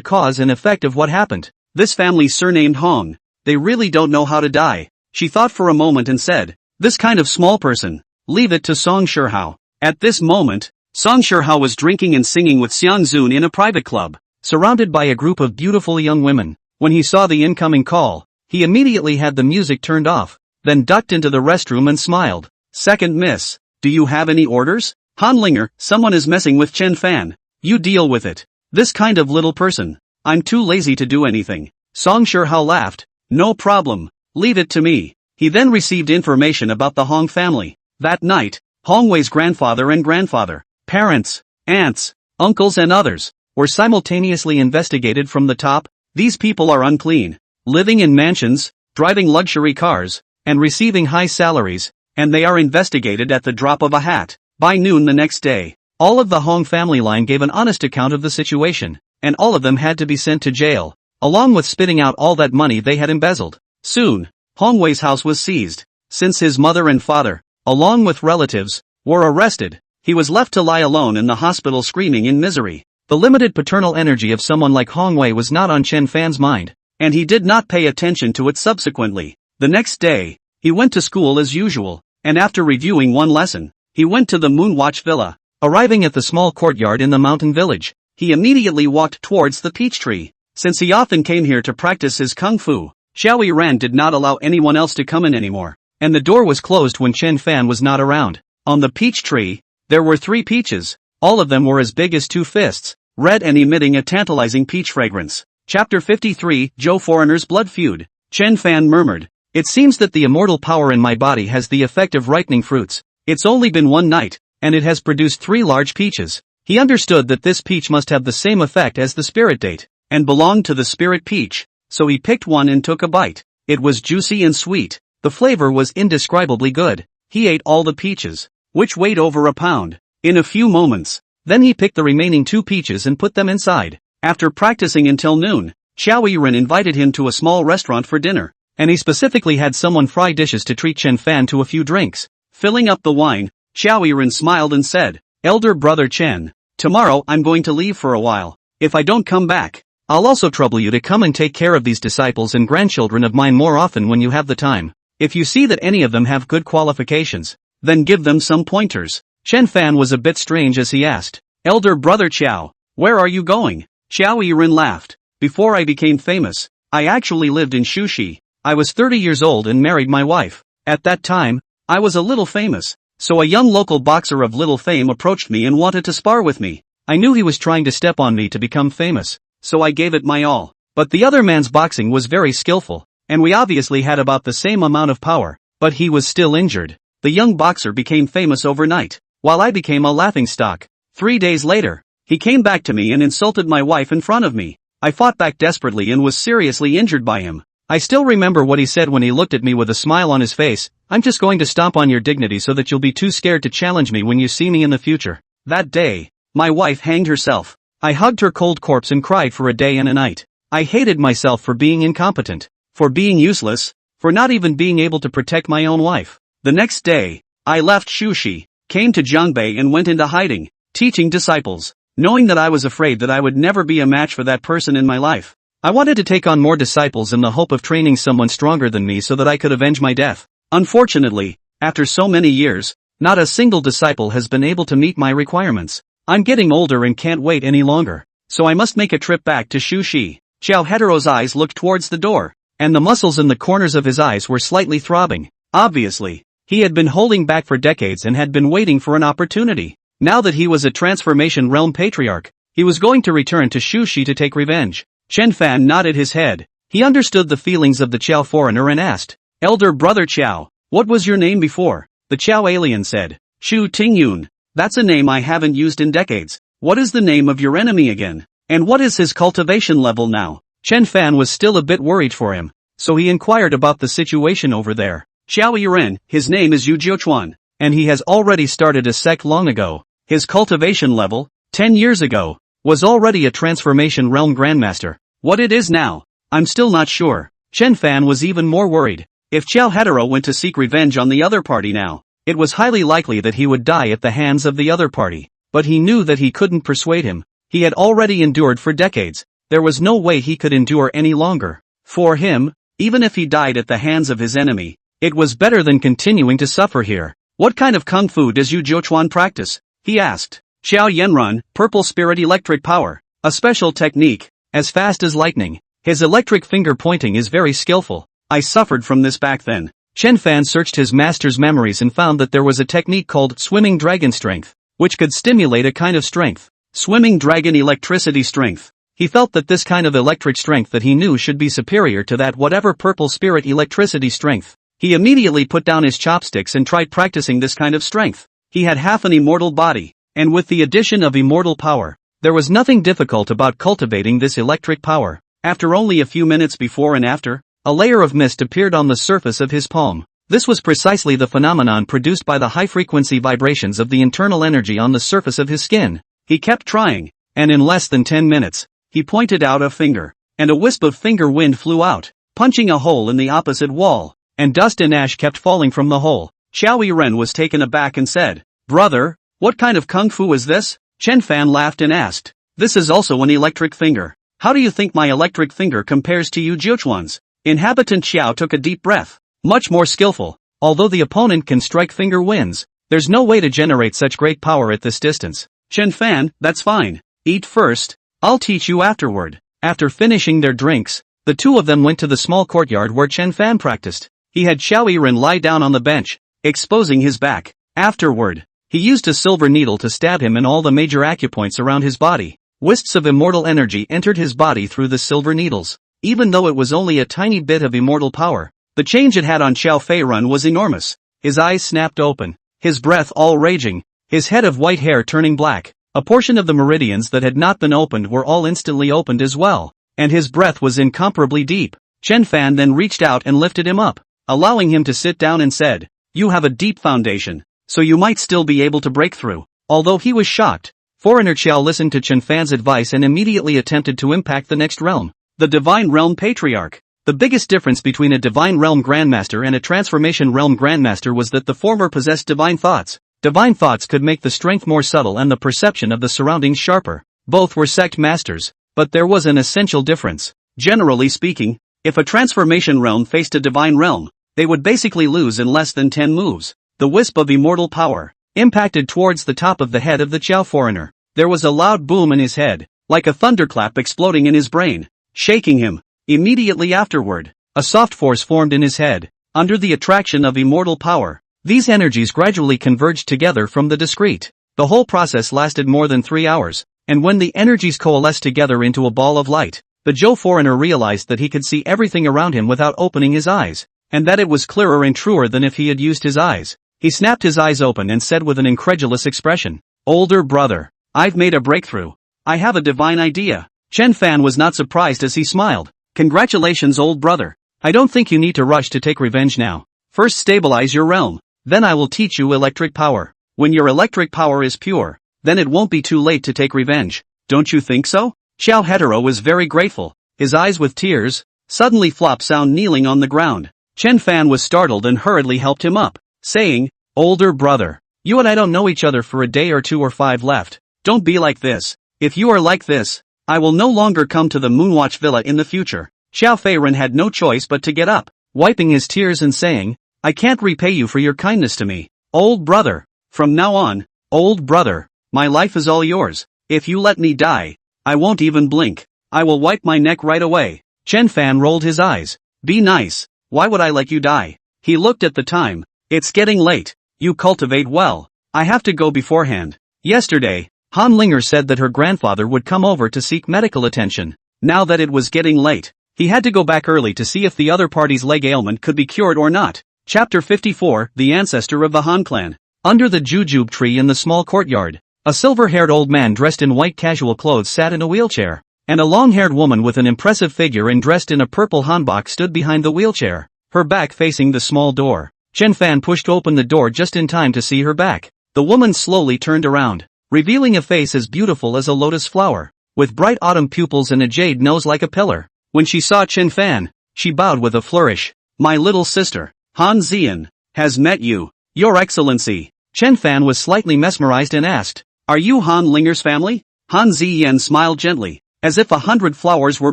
cause and effect of what happened. This family surnamed Huang. They really don't know how to die. She thought for a moment and said, "This kind of small person. Leave it to Song Shihao." At this moment, Song Shihao was drinking and singing with Xiang Zun in a private club, surrounded by a group of beautiful young women. When he saw the incoming call, he immediately had the music turned off, then ducked into the restroom and smiled. "Second miss, do you have any orders?" Han Linger, someone is messing with Chen Fan. You deal with it. This kind of little person. I'm too lazy to do anything. Song Shihao laughed. "No problem. Leave it to me." He then received information about the Huang family. That night, Huang Wei's grandfather and grandfather, parents, aunts, uncles and others, were simultaneously investigated from the top. These people are unclean, living in mansions, driving luxury cars, and receiving high salaries, and they are investigated at the drop of a hat. By noon the next day, all of the Huang family line gave an honest account of the situation, and all of them had to be sent to jail, along with spitting out all that money they had embezzled. Soon, Huang Wei's house was seized. Since his mother and father, along with relatives, were arrested, he was left to lie alone in the hospital screaming in misery. The limited paternal energy of someone like Huang Wei was not on Chen Fan's mind, and he did not pay attention to it subsequently. The next day, he went to school as usual, and after reviewing one lesson, he went to the Moonwatch Villa. Arriving at the small courtyard in the mountain village, he immediately walked towards the peach tree. Since he often came here to practice his kung fu, Xiao Ran did not allow anyone else to come in anymore, and the door was closed when Chen Fan was not around. On the peach tree, there were 3 peaches. All of them were as big as 2 fists, red and emitting a tantalizing peach fragrance. Chapter 53, Zhou Foreigner's Blood Feud. Chen Fan murmured. It seems that the immortal power in my body has the effect of ripening fruits. It's only been one night, and it has produced 3 large peaches. He understood that this peach must have the same effect as the spirit date, and belonged to the spirit peach, so he picked one and took a bite. It was juicy and sweet. The flavor was indescribably good. He ate all the peaches, which weighed over a pound, in a few moments. Then he picked the remaining 2 peaches and put them inside. After practicing until noon, Xiao Yiren invited him to a small restaurant for dinner, and he specifically had someone fry dishes to treat Chen Fan to a few drinks. Filling up the wine, Xiao Yiren smiled and said, "Elder brother Chen, tomorrow I'm going to leave for a while. If I don't come back, I'll also trouble you to come and take care of these disciples and grandchildren of mine more often when you have the time. If you see that any of them have good qualifications, then give them some pointers." Chen Fan was a bit strange as he asked, "Elder brother Xiao, where are you going?" Xiao Yiren laughed. "Before I became famous, I actually lived in Shuxi. I was 30 years old and married my wife. At that time, I was a little famous, so a young local boxer of little fame approached me and wanted to spar with me. I knew he was trying to step on me to become famous, so I gave it my all. But the other man's boxing was very skillful, and we obviously had about the same amount of power, but he was still injured. The young boxer became famous overnight, while I became a laughingstock. 3 days later, he came back to me and insulted my wife in front of me. I fought back desperately and was seriously injured by him. I still remember what he said when he looked at me with a smile on his face. I'm just going to stomp on your dignity so that you'll be too scared to challenge me when you see me in the future." That day, my wife hanged herself. I hugged her cold corpse and cried for a day and a night. I hated myself for being incompetent, for being useless, for not even being able to protect my own wife. The next day, I left Shuxi, came to Jiangbei and went into hiding, teaching disciples, knowing that I was afraid that I would never be a match for that person in my life. I wanted to take on more disciples in the hope of training someone stronger than me so that I could avenge my death. Unfortunately, after so many years, not a single disciple has been able to meet my requirements. I'm getting older and can't wait any longer, so I must make a trip back to Shuxi. Xiao Hetero's eyes looked towards the door, and the muscles in the corners of his eyes were slightly throbbing. Obviously, he had been holding back for decades and had been waiting for an opportunity. Now that he was a transformation realm patriarch, he was going to return to Shuxi to take revenge. Chen Fan nodded his head. He understood the feelings of the Qiao foreigner and asked, "Elder brother Qiao, what was your name before?" The Qiao alien said, "Shu Tingyun. That's a name I haven't used in decades. What is the name of your enemy again? And what is his cultivation level now?" Chen Fan was still a bit worried for him, so he inquired about the situation over there. "Xiao Yiren, his name is Yu Jiuchuan, and he has already started a sect long ago. His cultivation level, 10 years ago, was already a transformation realm grandmaster. What it is now, I'm still not sure." Chen Fan was even more worried. If Qiao Hetero went to seek revenge on the other party now, it was highly likely that he would die at the hands of the other party. But he knew that he couldn't persuade him. He had already endured for decades. There was no way he could endure any longer. For him, even if he died at the hands of his enemy, it was better than continuing to suffer here. "What kind of kung fu does Yu Jiuchuan practice?" he asked. "Xiao Yanrun, purple spirit electric power. A special technique. As fast as lightning. His electric finger pointing is very skillful. I suffered from this back then." Chen Fan searched his master's memories and found that there was a technique called swimming dragon strength, which could stimulate a kind of strength. Swimming dragon electricity strength. He felt that this kind of electric strength that he knew should be superior to that whatever purple spirit electricity strength. He immediately put down his chopsticks and tried practicing this kind of strength. He had half an immortal body, and with the addition of immortal power, there was nothing difficult about cultivating this electric power. After only a few minutes before and after, a layer of mist appeared on the surface of his palm. This was precisely the phenomenon produced by the high-frequency vibrations of the internal energy on the surface of his skin. He kept trying, and in less than 10 minutes, he pointed out a finger, and a wisp of finger wind flew out, punching a hole in the opposite wall, and dust and ash kept falling from the hole. Xiao Yiren was taken aback and said, "Brother, what kind of kung fu is this?" Chen Fan laughed and asked, "This is also an electric finger. How do you think my electric finger compares to Yu Jiuchuan's?" Inhabitant Xiao took a deep breath. "Much more skillful. Although the opponent can strike finger wins, there's no way to generate such great power at this distance." "Chen Fan, that's fine. Eat first. I'll teach you afterward." After finishing their drinks, the two of them went to the small courtyard where Chen Fan practiced. He had Xiao Yiren lie down on the bench, exposing his back. Afterward, he used a silver needle to stab him in all the major acupoints around his body. Wisps of immortal energy entered his body through the silver needles. Even though it was only a tiny bit of immortal power, the change it had on Xiao Feirun was enormous. His eyes snapped open, his breath all raging, his head of white hair turning black. A portion of the meridians that had not been opened were all instantly opened as well, and his breath was incomparably deep. Chen Fan then reached out and lifted him up, allowing him to sit down and said, "You have a deep foundation, so you might still be able to break through." Although he was shocked, foreigner Qiao listened to Chen Fan's advice and immediately attempted to impact the next realm, the Divine Realm Patriarch. The biggest difference between a Divine Realm Grandmaster and a Transformation Realm Grandmaster was that the former possessed divine thoughts. Divine thoughts could make the strength more subtle and the perception of the surroundings sharper. Both were sect masters, but there was an essential difference. Generally speaking, if a Transformation Realm faced a Divine Realm, they would basically lose in less than 10 moves. The wisp of immortal power impacted towards the top of the head of the Qiao foreigner. There was a loud boom in his head, like a thunderclap exploding in his brain, shaking him. Immediately afterward, a soft force formed in his head, under the attraction of immortal power. These energies gradually converged together from the discrete. The whole process lasted more than 3 hours, and when the energies coalesced together into a ball of light, the Zhou foreigner realized that he could see everything around him without opening his eyes, and that it was clearer and truer than if he had used his eyes. He snapped his eyes open and said with an incredulous expression, "Older brother, I've made a breakthrough. I have a divine idea." Chen Fan was not surprised as he smiled. "Congratulations, old brother. I don't think you need to rush to take revenge now. First stabilize your realm, then I will teach you electric power. When your electric power is pure, then it won't be too late to take revenge. Don't you think so?" Xiao Hetero was very grateful, his eyes with tears. Suddenly Flop sound kneeling on the ground. Chen Fan was startled and hurriedly helped him up, saying, "Older brother, you and I don't know each other for a day or 2 or 5 left. Don't be like this. If you are like this, I will no longer come to the Moonwatch Villa in the future." Xiao Feiren had no choice but to get up, wiping his tears and saying, "I can't repay you for your kindness to me, old brother. From now on, old brother, my life is all yours. If you let me die, I won't even blink. I will wipe my neck right away." Chen Fan rolled his eyes. "Be nice, why would I let you die?" He looked at the time. "It's getting late. You cultivate well. I have to go beforehand." Yesterday, Han Linger said that her grandfather would come over to seek medical attention. Now that it was getting late, he had to go back early to see if the other party's leg ailment could be cured or not. Chapter 54, The Ancestor of the Han Clan. Under the jujube tree in the small courtyard, a silver-haired old man dressed in white casual clothes sat in a wheelchair, and a long-haired woman with an impressive figure and dressed in a purple hanbok stood behind the wheelchair, her back facing the small door. Chen Fan pushed open the door just in time to see her back. The woman slowly turned around, revealing a face as beautiful as a lotus flower, with bright autumn pupils and a jade nose like a pillar. When she saw Chen Fan, she bowed with a flourish. "My little sister, Han Zian, has met you, Your Excellency." Chen Fan was slightly mesmerized and asked, "Are you Han Linger's family?" Han Ziyan smiled gently, as if 100 flowers were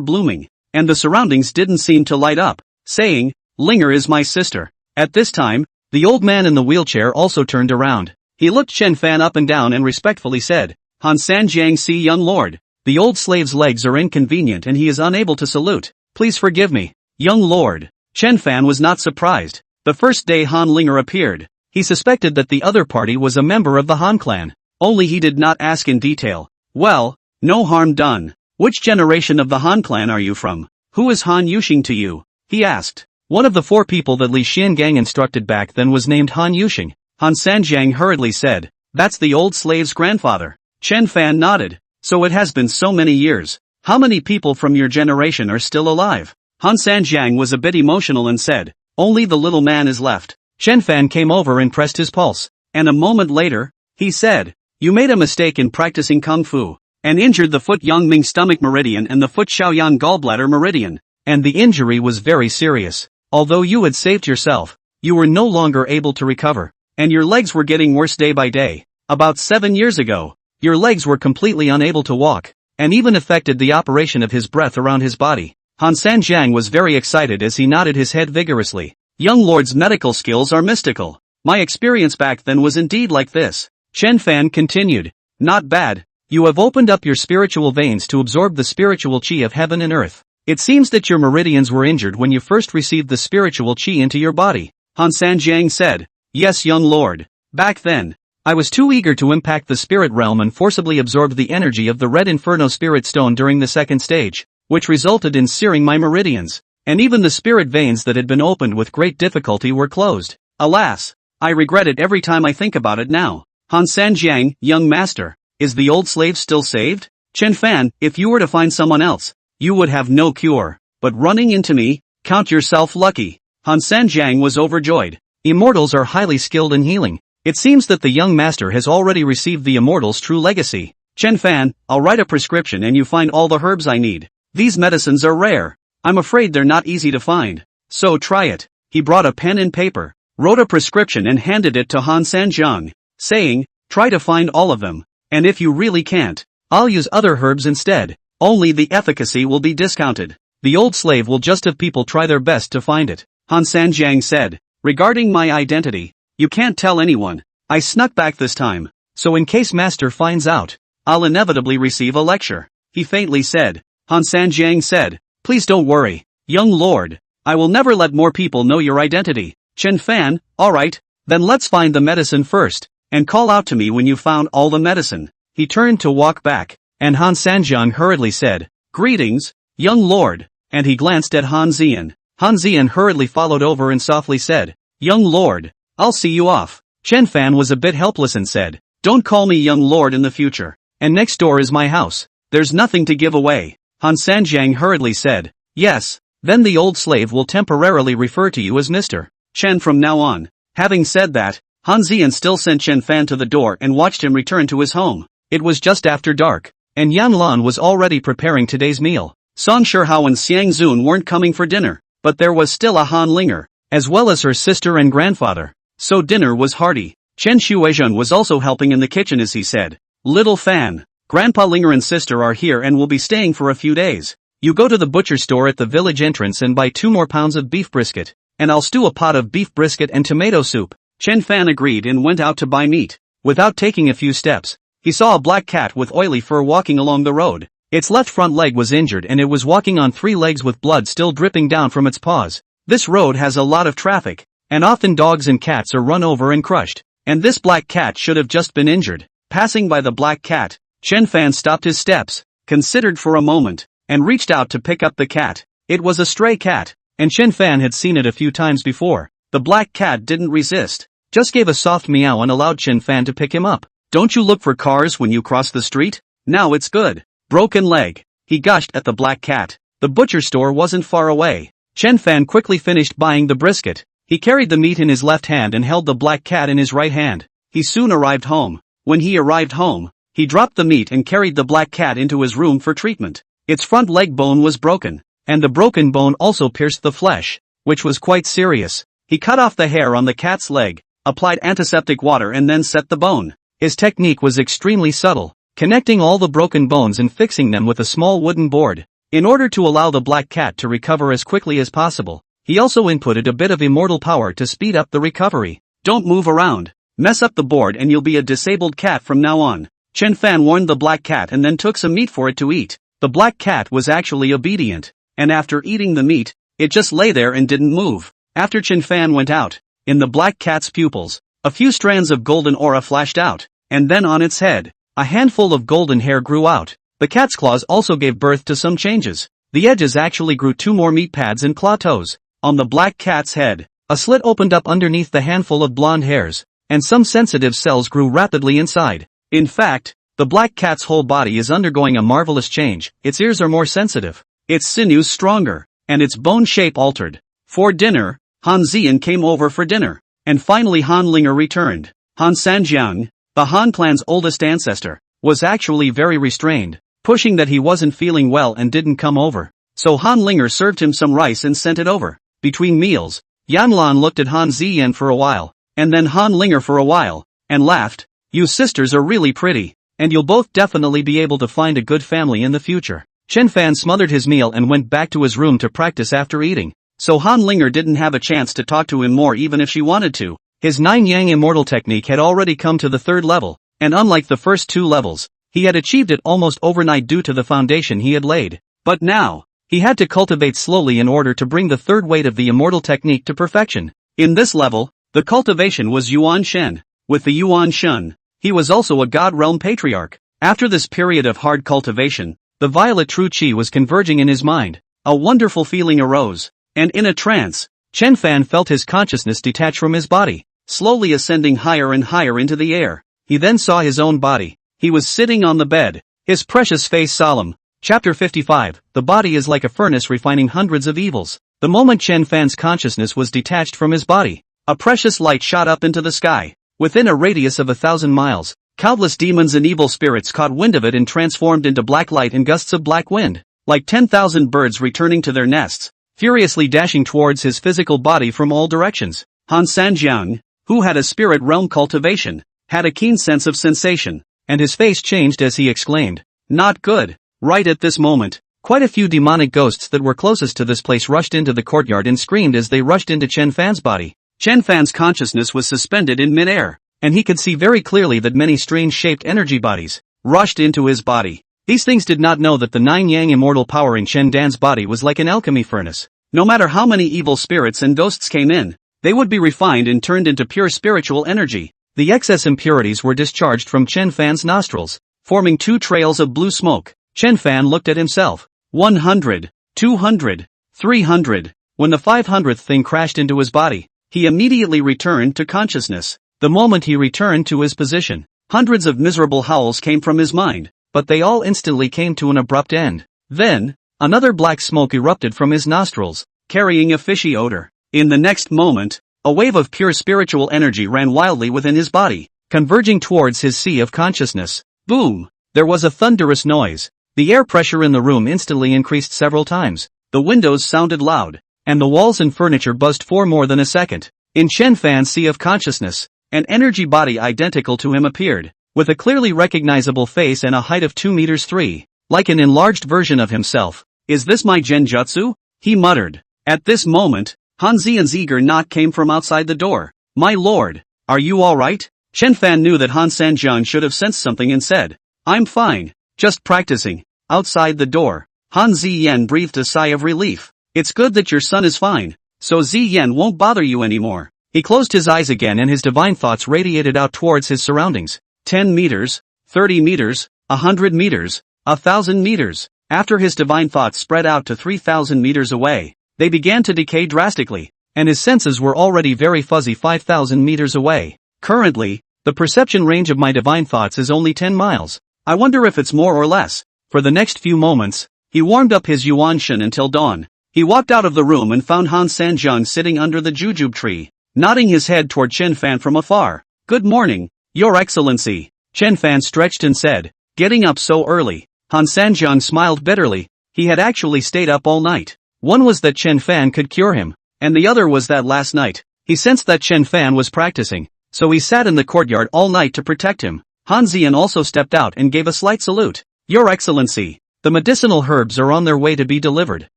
blooming, and the surroundings didn't seem to light up, saying, "Linger is my sister." At this time, the old man in the wheelchair also turned around. He looked Chen Fan up and down and respectfully said, "Han Sanjiang Si young lord. The old slave's legs are inconvenient and he is unable to salute. Please forgive me, young lord." Chen Fan was not surprised. The first day Han Linger appeared, he suspected that the other party was a member of the Han clan, only he did not ask in detail. "Well, no harm done. Which generation of the Han clan are you from? Who is Han Yuxing to you?" he asked. One of the 4 people that Li Xiangang instructed back then was named Han Yuxing. Han Sanjiang hurriedly said, "That's the old slave's grandfather." Chen Fan nodded. "So it has been so many years. How many people from your generation are still alive?" Han Sanjiang was a bit emotional and said, "Only the little man is left." Chen Fan came over and pressed his pulse, and a moment later, he said, "You made a mistake in practicing Kung Fu, and injured the foot Yangming stomach meridian and the foot Shaoyan gallbladder meridian, and the injury was very serious. Although you had saved yourself, you were no longer able to recover, and your legs were getting worse day by day. About 7 years ago, your legs were completely unable to walk, and even affected the operation of his breath around his body." Han Sanjiang was very excited as he nodded his head vigorously. "Young lord's medical skills are mystical. My experience back then was indeed like this." Chen Fan continued, "Not bad. You have opened up your spiritual veins to absorb the spiritual chi of heaven and earth. It seems that your meridians were injured when you first received the spiritual chi into your body." Han Sanjiang said, "Yes, young lord. Back then, I was too eager to impact the spirit realm and forcibly absorbed the energy of the red inferno spirit stone during the second stage. which resulted in searing my meridians, and even the spirit veins that had been opened with great difficulty were closed. Alas! I regret it every time I think about it now. Han Sanjiang, young master, is the old slave still saved? Chen Fan, if you were to find someone else, you would have no cure, but running into me, count yourself lucky. Han Sanjiang was overjoyed. Immortals are highly skilled in healing. It seems that the young master has already received the immortal's true legacy. Chen Fan, I'll write a prescription and you find all the herbs I need. These medicines are rare. I'm afraid they're not easy to find. So try it. He brought a pen and paper, wrote a prescription and handed it to Han Sanjiang, saying, try to find all of them. And if you really can't, I'll use other herbs instead. Only the efficacy will be discounted. The old slave will just have people try their best to find it. Han Sanjiang said, regarding my identity, you can't tell anyone. I snuck back this time, so in case master finds out, I'll inevitably receive a lecture. He faintly said. Han Sanjiang said, please don't worry, young lord. I will never let more people know your identity. Chen Fan, alright, then let's find the medicine first, and call out to me when you found all the medicine. He turned to walk back, and Han Sanjiang hurriedly said, greetings, young lord, and he glanced at Han Zian. Han Zian hurriedly followed over and softly said, young lord, I'll see you off. Chen Fan was a bit helpless and said, don't call me young lord in the future, and next door is my house. There's nothing to give away. Han Sanjiang hurriedly said, yes, then the old slave will temporarily refer to you as Mr. Chen from now on. Having said that, Han Zian still sent Chen Fan to the door and watched him return to his home. It was just after dark, and Yan Lan was already preparing today's meal. Song Shihao and Xiang Zun weren't coming for dinner, but there was still a Han Linger, as well as her sister and grandfather. So dinner was hearty. Chen Shuizhen was also helping in the kitchen as he said, little Fan, Grandpa Linger and sister are here and will be staying for a few days. You go to the butcher store at the village entrance and buy 2 more pounds of beef brisket, and I'll stew a pot of beef brisket and tomato soup. Chen Fan agreed and went out to buy meat. Without taking a few steps, he saw a black cat with oily fur walking along the road. Its left front leg was injured and it was walking on 3 legs with blood still dripping down from its paws. This road has a lot of traffic, and often dogs and cats are run over and crushed, and this black cat should have just been injured. Passing by the black cat, Chen Fan stopped his steps, considered for a moment, and reached out to pick up the cat. It was a stray cat, and Chen Fan had seen it a few times before. The black cat didn't resist, just gave a soft meow and allowed Chen Fan to pick him up. Don't you look for cars when you cross the street? Now it's good. Broken leg. He gushed at the black cat. The butcher store wasn't far away. Chen Fan quickly finished buying the brisket. He carried the meat in his left hand and held the black cat in his right hand. He soon arrived home. When he arrived home, he dropped the meat and carried the black cat into his room for treatment. Its front leg bone was broken, and the broken bone also pierced the flesh, which was quite serious. He cut off the hair on the cat's leg, applied antiseptic water and then set the bone. His technique was extremely subtle, connecting all the broken bones and fixing them with a small wooden board. In order to allow the black cat to recover as quickly as possible, he also inputted a bit of immortal power to speed up the recovery. Don't move around. Mess up the board and you'll be a disabled cat from now on. Chen Fan warned the black cat and then took some meat for it to eat. The black cat was actually obedient, and after eating the meat, it just lay there and didn't move. After Chen Fan went out, in the black cat's pupils, a few strands of golden aura flashed out, and then on its head, a handful of golden hair grew out. The cat's claws also gave birth to some changes. The edges actually grew 2 more meat pads and claw toes. On the black cat's head, a slit opened up underneath the handful of blonde hairs, and some sensitive cells grew rapidly inside. In fact, the black cat's whole body is undergoing a marvelous change. Its ears are more sensitive, its sinews stronger, and its bone shape altered. For dinner, Han Zian came over for dinner, and finally Han Linger returned. Han Sanjiang, the Han clan's oldest ancestor, was actually very restrained, pushing that he wasn't feeling well and didn't come over. So Han Linger served him some rice and sent it over. Between meals, Yan Lan looked at Han Zian for a while, and then Han Linger for a while, and laughed. You sisters are really pretty, and you'll both definitely be able to find a good family in the future. Chen Fan smothered his meal and went back to his room to practice after eating. So Han Linger didn't have a chance to talk to him more even if she wanted to. His 9 Yang immortal technique had already come to the 3rd level, and unlike the first 2 levels, he had achieved it almost overnight due to the foundation he had laid. But now, he had to cultivate slowly in order to bring the 3rd weight of the immortal technique to perfection. In this level, the cultivation was Yuan Shen. With the Yuan Shen, he was also a God Realm Patriarch. After this period of hard cultivation, The violet true qi was converging in his mind. A wonderful feeling arose. And in a trance, Chen Fan felt his consciousness detach from his body, slowly ascending higher and higher into the air. He then saw his own body. He was sitting on the bed, his precious face solemn. Chapter 55, The body is like a furnace refining hundreds of evils. The moment Chen Fan's consciousness was detached from his body, a precious light shot up into the sky. Within a radius of 1,000 miles, countless demons and evil spirits caught wind of it and transformed into black light and gusts of black wind, like 10,000 birds returning to their nests, furiously dashing towards his physical body from all directions. Han Sanjiang, who had a spirit realm cultivation, had a keen sense of sensation, and his face changed as he exclaimed, "Not good." Right at this moment, quite a few demonic ghosts that were closest to this place rushed into the courtyard and screamed as they rushed into Chen Fan's body. Chen Fan's consciousness was suspended in midair, and he could see very clearly that many strange-shaped energy bodies rushed into his body. These things did not know that the nine-yang immortal power in Chen Dan's body was like an alchemy furnace. No matter how many evil spirits and ghosts came in, they would be refined and turned into pure spiritual energy. The excess impurities were discharged from Chen Fan's nostrils, forming 2 trails of blue smoke. Chen Fan looked at himself. 100, 200, 300. When the 500th thing crashed into his body, he immediately returned to consciousness. The moment he returned to his position, hundreds of miserable howls came from his mind, but they all instantly came to an abrupt end. Then, another black smoke erupted from his nostrils, carrying a fishy odor. In the next moment, a wave of pure spiritual energy ran wildly within his body, converging towards his sea of consciousness. Boom! There was a thunderous noise. The air pressure in the room instantly increased several times. The windows sounded loud, and the walls and furniture buzzed for more than a second. In Chen Fan's sea of consciousness, an energy body identical to him appeared, with a clearly recognizable face and a height of 2 meters 3, like an enlarged version of himself. "Is this my genjutsu?" he muttered. At this moment, Han Xian's eager knock came from outside the door. "My lord, are you alright?" Chen Fan knew that Han Sanjiang should have sensed something and said, "I'm fine, just practicing." Outside the door, Han Ziyan breathed a sigh of relief. "It's good that your son is fine, so Ziyan won't bother you anymore." He closed his eyes again and his divine thoughts radiated out towards his surroundings. 10 meters, 30 meters, 100 meters, 1,000 meters. After his divine thoughts spread out to 3,000 meters away, they began to decay drastically, and his senses were already very fuzzy 5,000 meters away. Currently, the perception range of my divine thoughts is only 10 miles. I wonder if it's more or less. For the next few moments, he warmed up his yuanshan until dawn. He walked out of the room and found Han Sanjiang sitting under the jujube tree, nodding his head toward Chen Fan from afar. "Good morning, Your Excellency." Chen Fan stretched and said, "Getting up so early?" Han Sanjiang smiled bitterly. He had actually stayed up all night. One was that Chen Fan could cure him, and the other was that last night, he sensed that Chen Fan was practicing, so he sat in the courtyard all night to protect him. Han Xian also stepped out and gave a slight salute. "Your Excellency, the medicinal herbs are on their way to be delivered."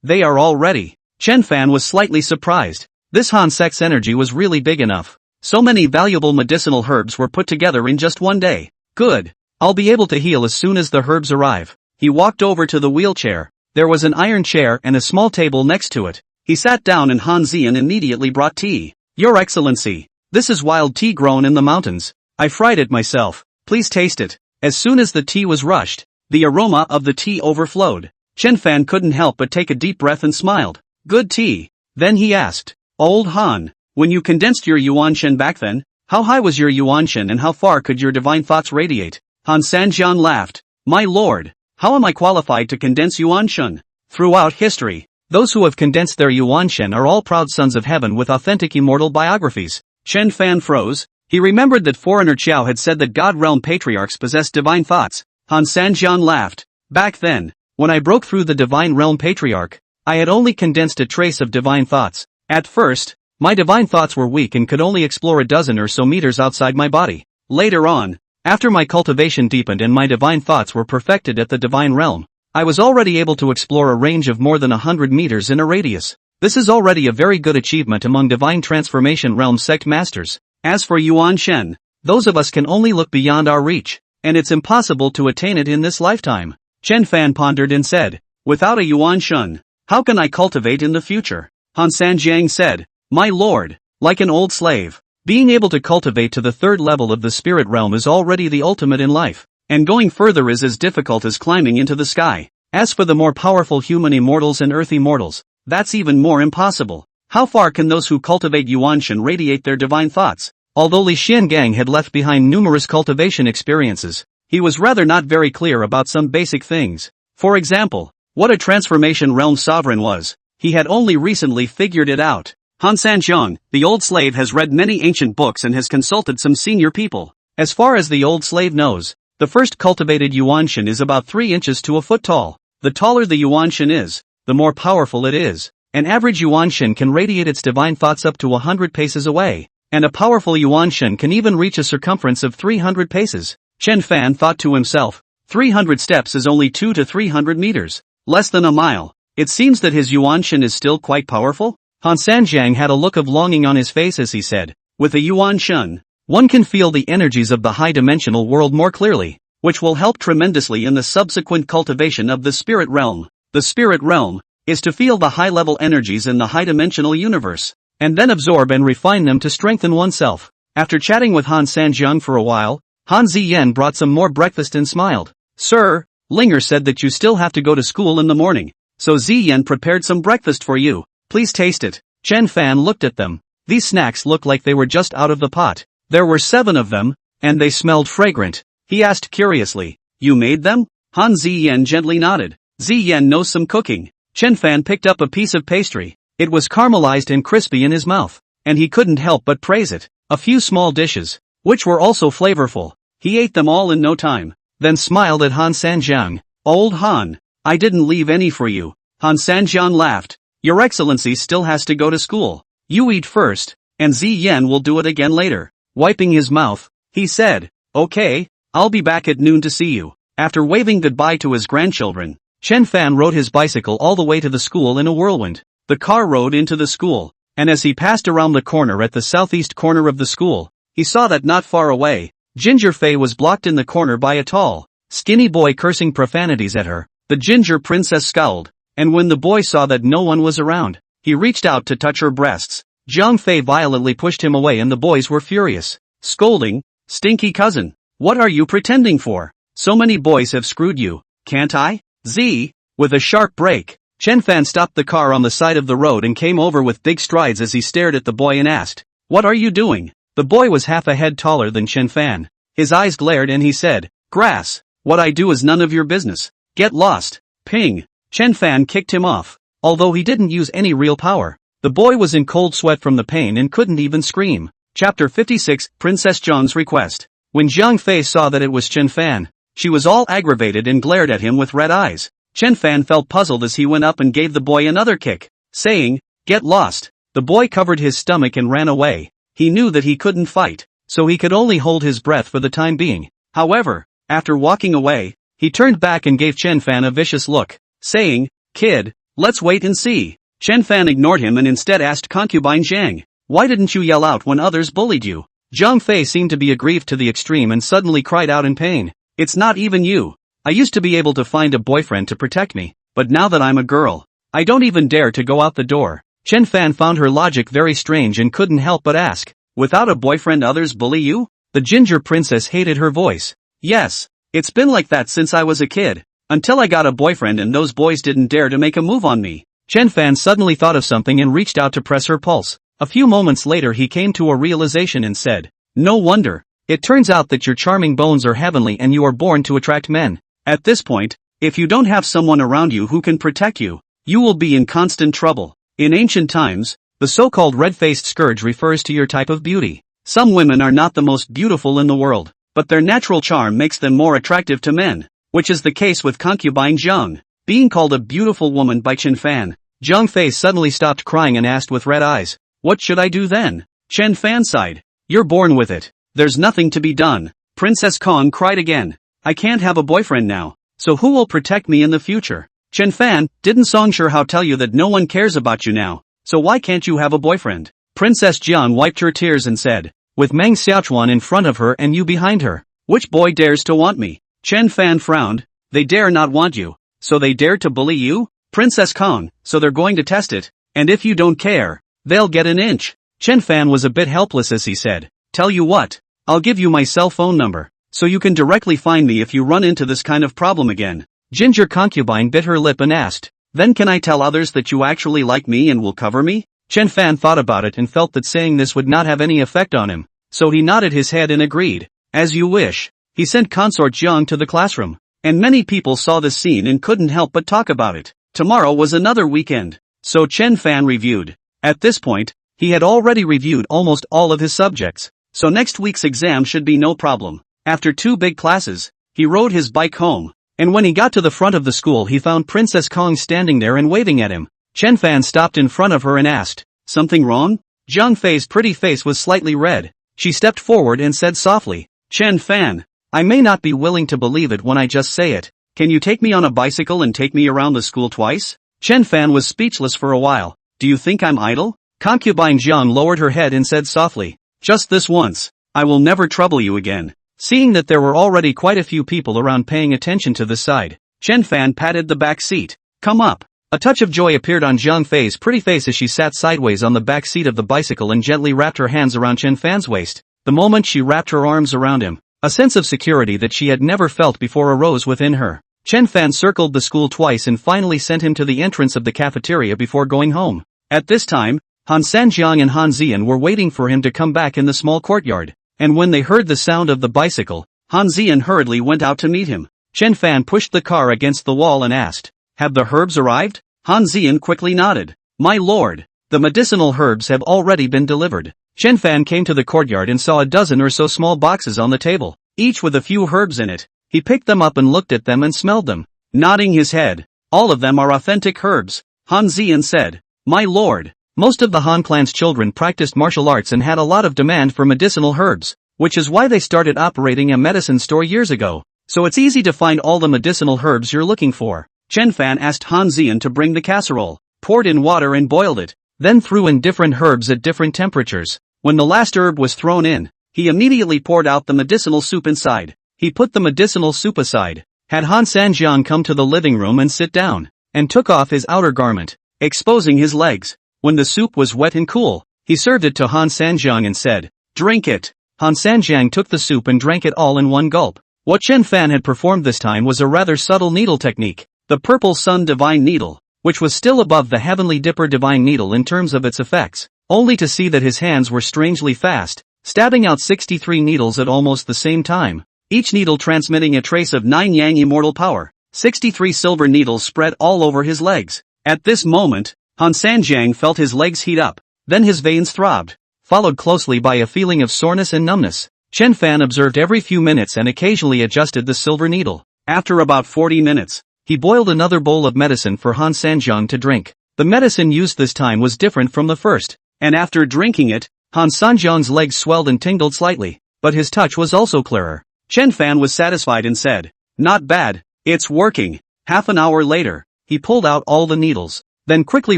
"They are all ready." Chen Fan was slightly surprised. This Han Sek's energy was really big enough. So many valuable medicinal herbs were put together in just one day. "Good. I'll be able to heal as soon as the herbs arrive." He walked over to the wheelchair. There was an iron chair and a small table next to it. He sat down and Han Xian immediately brought tea. "Your Excellency, this is wild tea grown in the mountains. I fried it myself. Please taste it." As soon as the tea was rushed, the aroma of the tea overflowed. Chen Fan couldn't help but take a deep breath and smiled. "Good tea." Then he asked, "Old Han, when you condensed your yuanshan back then, how high was your yuanshan and how far could your divine thoughts radiate?" Han Sanjiang laughed. "My lord, how am I qualified to condense yuanshan?" Throughout history, those who have condensed their yuanshan are all proud sons of heaven with authentic immortal biographies. Chen Fan froze. He remembered that foreigner Qiao had said that God realm patriarchs possessed divine thoughts. Han Sanjiang laughed. "Back then, when I broke through the divine realm patriarch, I had only condensed a trace of divine thoughts. At first, my divine thoughts were weak and could only explore a dozen or so meters outside my body. Later on, after my cultivation deepened and my divine thoughts were perfected at the divine realm, I was already able to explore a range of more than 100 meters in a radius. This is already a very good achievement among divine transformation realm sect masters. As for Yuan Shen, those of us can only look beyond our reach, and it's impossible to attain it in this lifetime." Chen Fan pondered and said, "Without a Yuan Shen, how can I cultivate in the future?" Han Sanjiang said, "My lord, like an old slave, being able to cultivate to the 3rd level of the spirit realm is already the ultimate in life, and going further is as difficult as climbing into the sky. As for the more powerful human immortals and earth immortals, that's even more impossible. How far can those who cultivate Yuanshan radiate their divine thoughts? Although Li Xiangang had left behind numerous cultivation experiences, he was rather not very clear about some basic things. For example, what a transformation realm sovereign was. He had only recently figured it out. Han Sanjiang, the old slave, has read many ancient books and has consulted some senior people. As far as the old slave knows, the first cultivated Yuanshan is about 3 inches to a foot tall. The taller the Yuanshan is, the more powerful it is. An average Yuanshan can radiate its divine thoughts up to 100 paces away, and a powerful Yuanshan can even reach a circumference of 300 paces. Chen Fan thought to himself, 300 steps is only 2 to 300 meters, less than a mile. It seems that his Yuanshan is still quite powerful? Han Sanjiang had a look of longing on his face as he said, with a Yuanshan, one can feel the energies of the high-dimensional world more clearly, which will help tremendously in the subsequent cultivation of the spirit realm. The spirit realm is to feel the high-level energies in the high-dimensional universe, and then absorb and refine them to strengthen oneself. After chatting with Han Sanjiang for a while, Han Ziyan brought some more breakfast and smiled. Sir, Linger said that you still have to go to school in the morning, so Ziyan prepared some breakfast for you. Please taste it. Chen Fan looked at them. These snacks looked like they were just out of the pot. There were 7 of them, and they smelled fragrant. He asked curiously, you made them? Han Ziyan gently nodded. Ziyan knows some cooking. Chen Fan picked up a piece of pastry. It was caramelized and crispy in his mouth, and he couldn't help but praise it. A few small dishes, which were also flavorful. He ate them all in no time, then smiled at Han Sanjiang. Old Han, I didn't leave any for you. Han Sanjiang laughed. Your Excellency still has to go to school. You eat first, and Ziyan will do it again later. Wiping his mouth, he said, okay, I'll be back at noon to see you. After waving goodbye to his grandchildren, Chen Fan rode his bicycle all the way to the school in a whirlwind. The car rode into the school, and as he passed around the corner at the southeast corner of the school, he saw that not far away, Ginger Fei was blocked in the corner by a tall, skinny boy cursing profanities at her. The ginger princess scowled, and when the boy saw that no one was around, he reached out to touch her breasts. Zhang Fei violently pushed him away and the boys were furious, scolding, stinky cousin, what are you pretending for? So many boys have screwed you, can't I? Z, with a sharp brake, Chen Fan stopped the car on the side of the road and came over with big strides as he stared at the boy and asked, what are you doing? The boy was half a head taller than Chen Fan. His eyes glared and he said, grass, what I do is none of your business. Get lost. Ping. Chen Fan kicked him off. Although he didn't use any real power, the boy was in cold sweat from the pain and couldn't even scream. Chapter 56, Princess Zhang's Request. When Zhang Fei saw that it was Chen Fan, she was all aggravated and glared at him with red eyes. Chen Fan felt puzzled as he went up and gave the boy another kick, saying, get lost. The boy covered his stomach and ran away. He knew that he couldn't fight, so he could only hold his breath for the time being. However, after walking away, he turned back and gave Chen Fan a vicious look, saying, kid, let's wait and see. Chen Fan ignored him and instead asked concubine Zhang, why didn't you yell out when others bullied you? Zhang Fei seemed to be aggrieved to the extreme and suddenly cried out in pain. It's not even you. I used to be able to find a boyfriend to protect me, but now that I'm a girl, I don't even dare to go out the door. Chen Fan found her logic very strange and couldn't help but ask, without a boyfriend others bully you? The ginger princess hated her voice. Yes, it's been like that since I was a kid, until I got a boyfriend and those boys didn't dare to make a move on me. Chen Fan suddenly thought of something and reached out to press her pulse. A few moments later he came to a realization and said, no wonder, it turns out that your charming bones are heavenly and you are born to attract men. At this point, if you don't have someone around you who can protect you, you will be in constant trouble. In ancient times, the so-called red-faced scourge refers to your type of beauty. Some women are not the most beautiful in the world, but their natural charm makes them more attractive to men, which is the case with concubine Zhang. Being called a beautiful woman by Chen Fan, Zhang Fei suddenly stopped crying and asked with red eyes, what should I do then? Chen Fan sighed, you're born with it. There's nothing to be done. Princess Kong cried again, I can't have a boyfriend now, so who will protect me in the future? Chen Fan, didn't Song Shihao tell you that no one cares about you now, so why can't you have a boyfriend? Princess Jian wiped her tears and said, with Meng Xiaochuan in front of her and you behind her, which boy dares to want me? Chen Fan frowned, they dare not want you, so they dare to bully you? Princess Kong, so they're going to test it, and if you don't care, they'll get an inch. Chen Fan was a bit helpless as he said, tell you what, I'll give you my cell phone number, so you can directly find me if you run into this kind of problem again. Ginger concubine bit her lip and asked, "Then can I tell others that you actually like me and will cover me?" Chen Fan thought about it and felt that saying this would not have any effect on him, so he nodded his head and agreed. "As you wish." He sent consort Jiang to the classroom, and many people saw this scene and couldn't help but talk about it. Tomorrow was another weekend, so Chen Fan reviewed. At this point, he had already reviewed almost all of his subjects, so next week's exam should be no problem. After 2 big classes, he rode his bike home, and when he got to the front of the school he found Princess Kong standing there and waving at him. Chen Fan stopped in front of her and asked, "Something wrong?" Jiang Fei's pretty face was slightly red. She stepped forward and said softly, "Chen Fan, I may not be willing to believe it when I just say it. Can you take me on a bicycle and take me around the school twice?" Chen Fan was speechless for a while. "Do you think I'm idle?" Concubine Jiang lowered her head and said softly, "Just this once. I will never trouble you again." Seeing that there were already quite a few people around paying attention to this side, Chen Fan patted the back seat. "Come up." A touch of joy appeared on Jiang Fei's pretty face as she sat sideways on the back seat of the bicycle and gently wrapped her hands around Chen Fan's waist. The moment she wrapped her arms around him, a sense of security that she had never felt before arose within her. Chen Fan circled the school twice and finally sent him to the entrance of the cafeteria before going home. At this time, Han Sanjiang and Han Zian were waiting for him to come back in the small courtyard, and when they heard the sound of the bicycle, Han Zian hurriedly went out to meet him. Chen Fan pushed the car against the wall and asked, "Have the herbs arrived?" Han Zian quickly nodded. "My lord, the medicinal herbs have already been delivered." Chen Fan came to the courtyard and saw a dozen or so small boxes on the table, each with a few herbs in it. He picked them up and looked at them and smelled them, nodding his head. "All of them are authentic herbs," Han Zian said. "My lord, most of the Han clan's children practiced martial arts and had a lot of demand for medicinal herbs, which is why they started operating a medicine store years ago, so it's easy to find all the medicinal herbs you're looking for." Chen Fan asked Han Zian to bring the casserole, poured in water and boiled it, then threw in different herbs at different temperatures. When the last herb was thrown in, he immediately poured out the medicinal soup inside. He put the medicinal soup aside, had Han Sanjiang come to the living room and sit down, and took off his outer garment, exposing his legs. When the soup was wet and cool, he served it to Han Sanjiang and said, "Drink it." Han Sanjiang took the soup and drank it all in one gulp. What Chen Fan had performed this time was a rather subtle needle technique, the Purple Sun Divine Needle, which was still above the Heavenly Dipper Divine Needle in terms of its effects, only to see that his hands were strangely fast, stabbing out 63 needles at almost the same time, each needle transmitting a trace of 9 yang immortal power. 63 silver needles spread all over his legs. At this moment, Han Sanjiang felt his legs heat up, then his veins throbbed, followed closely by a feeling of soreness and numbness. Chen Fan observed every few minutes and occasionally adjusted the silver needle. After about 40 minutes, he boiled another bowl of medicine for Han Sanjiang to drink. The medicine used this time was different from the first, and after drinking it, Han Sanjiang's legs swelled and tingled slightly, but his touch was also clearer. Chen Fan was satisfied and said, "Not bad, it's working." Half an hour later, he pulled out all the needles, then quickly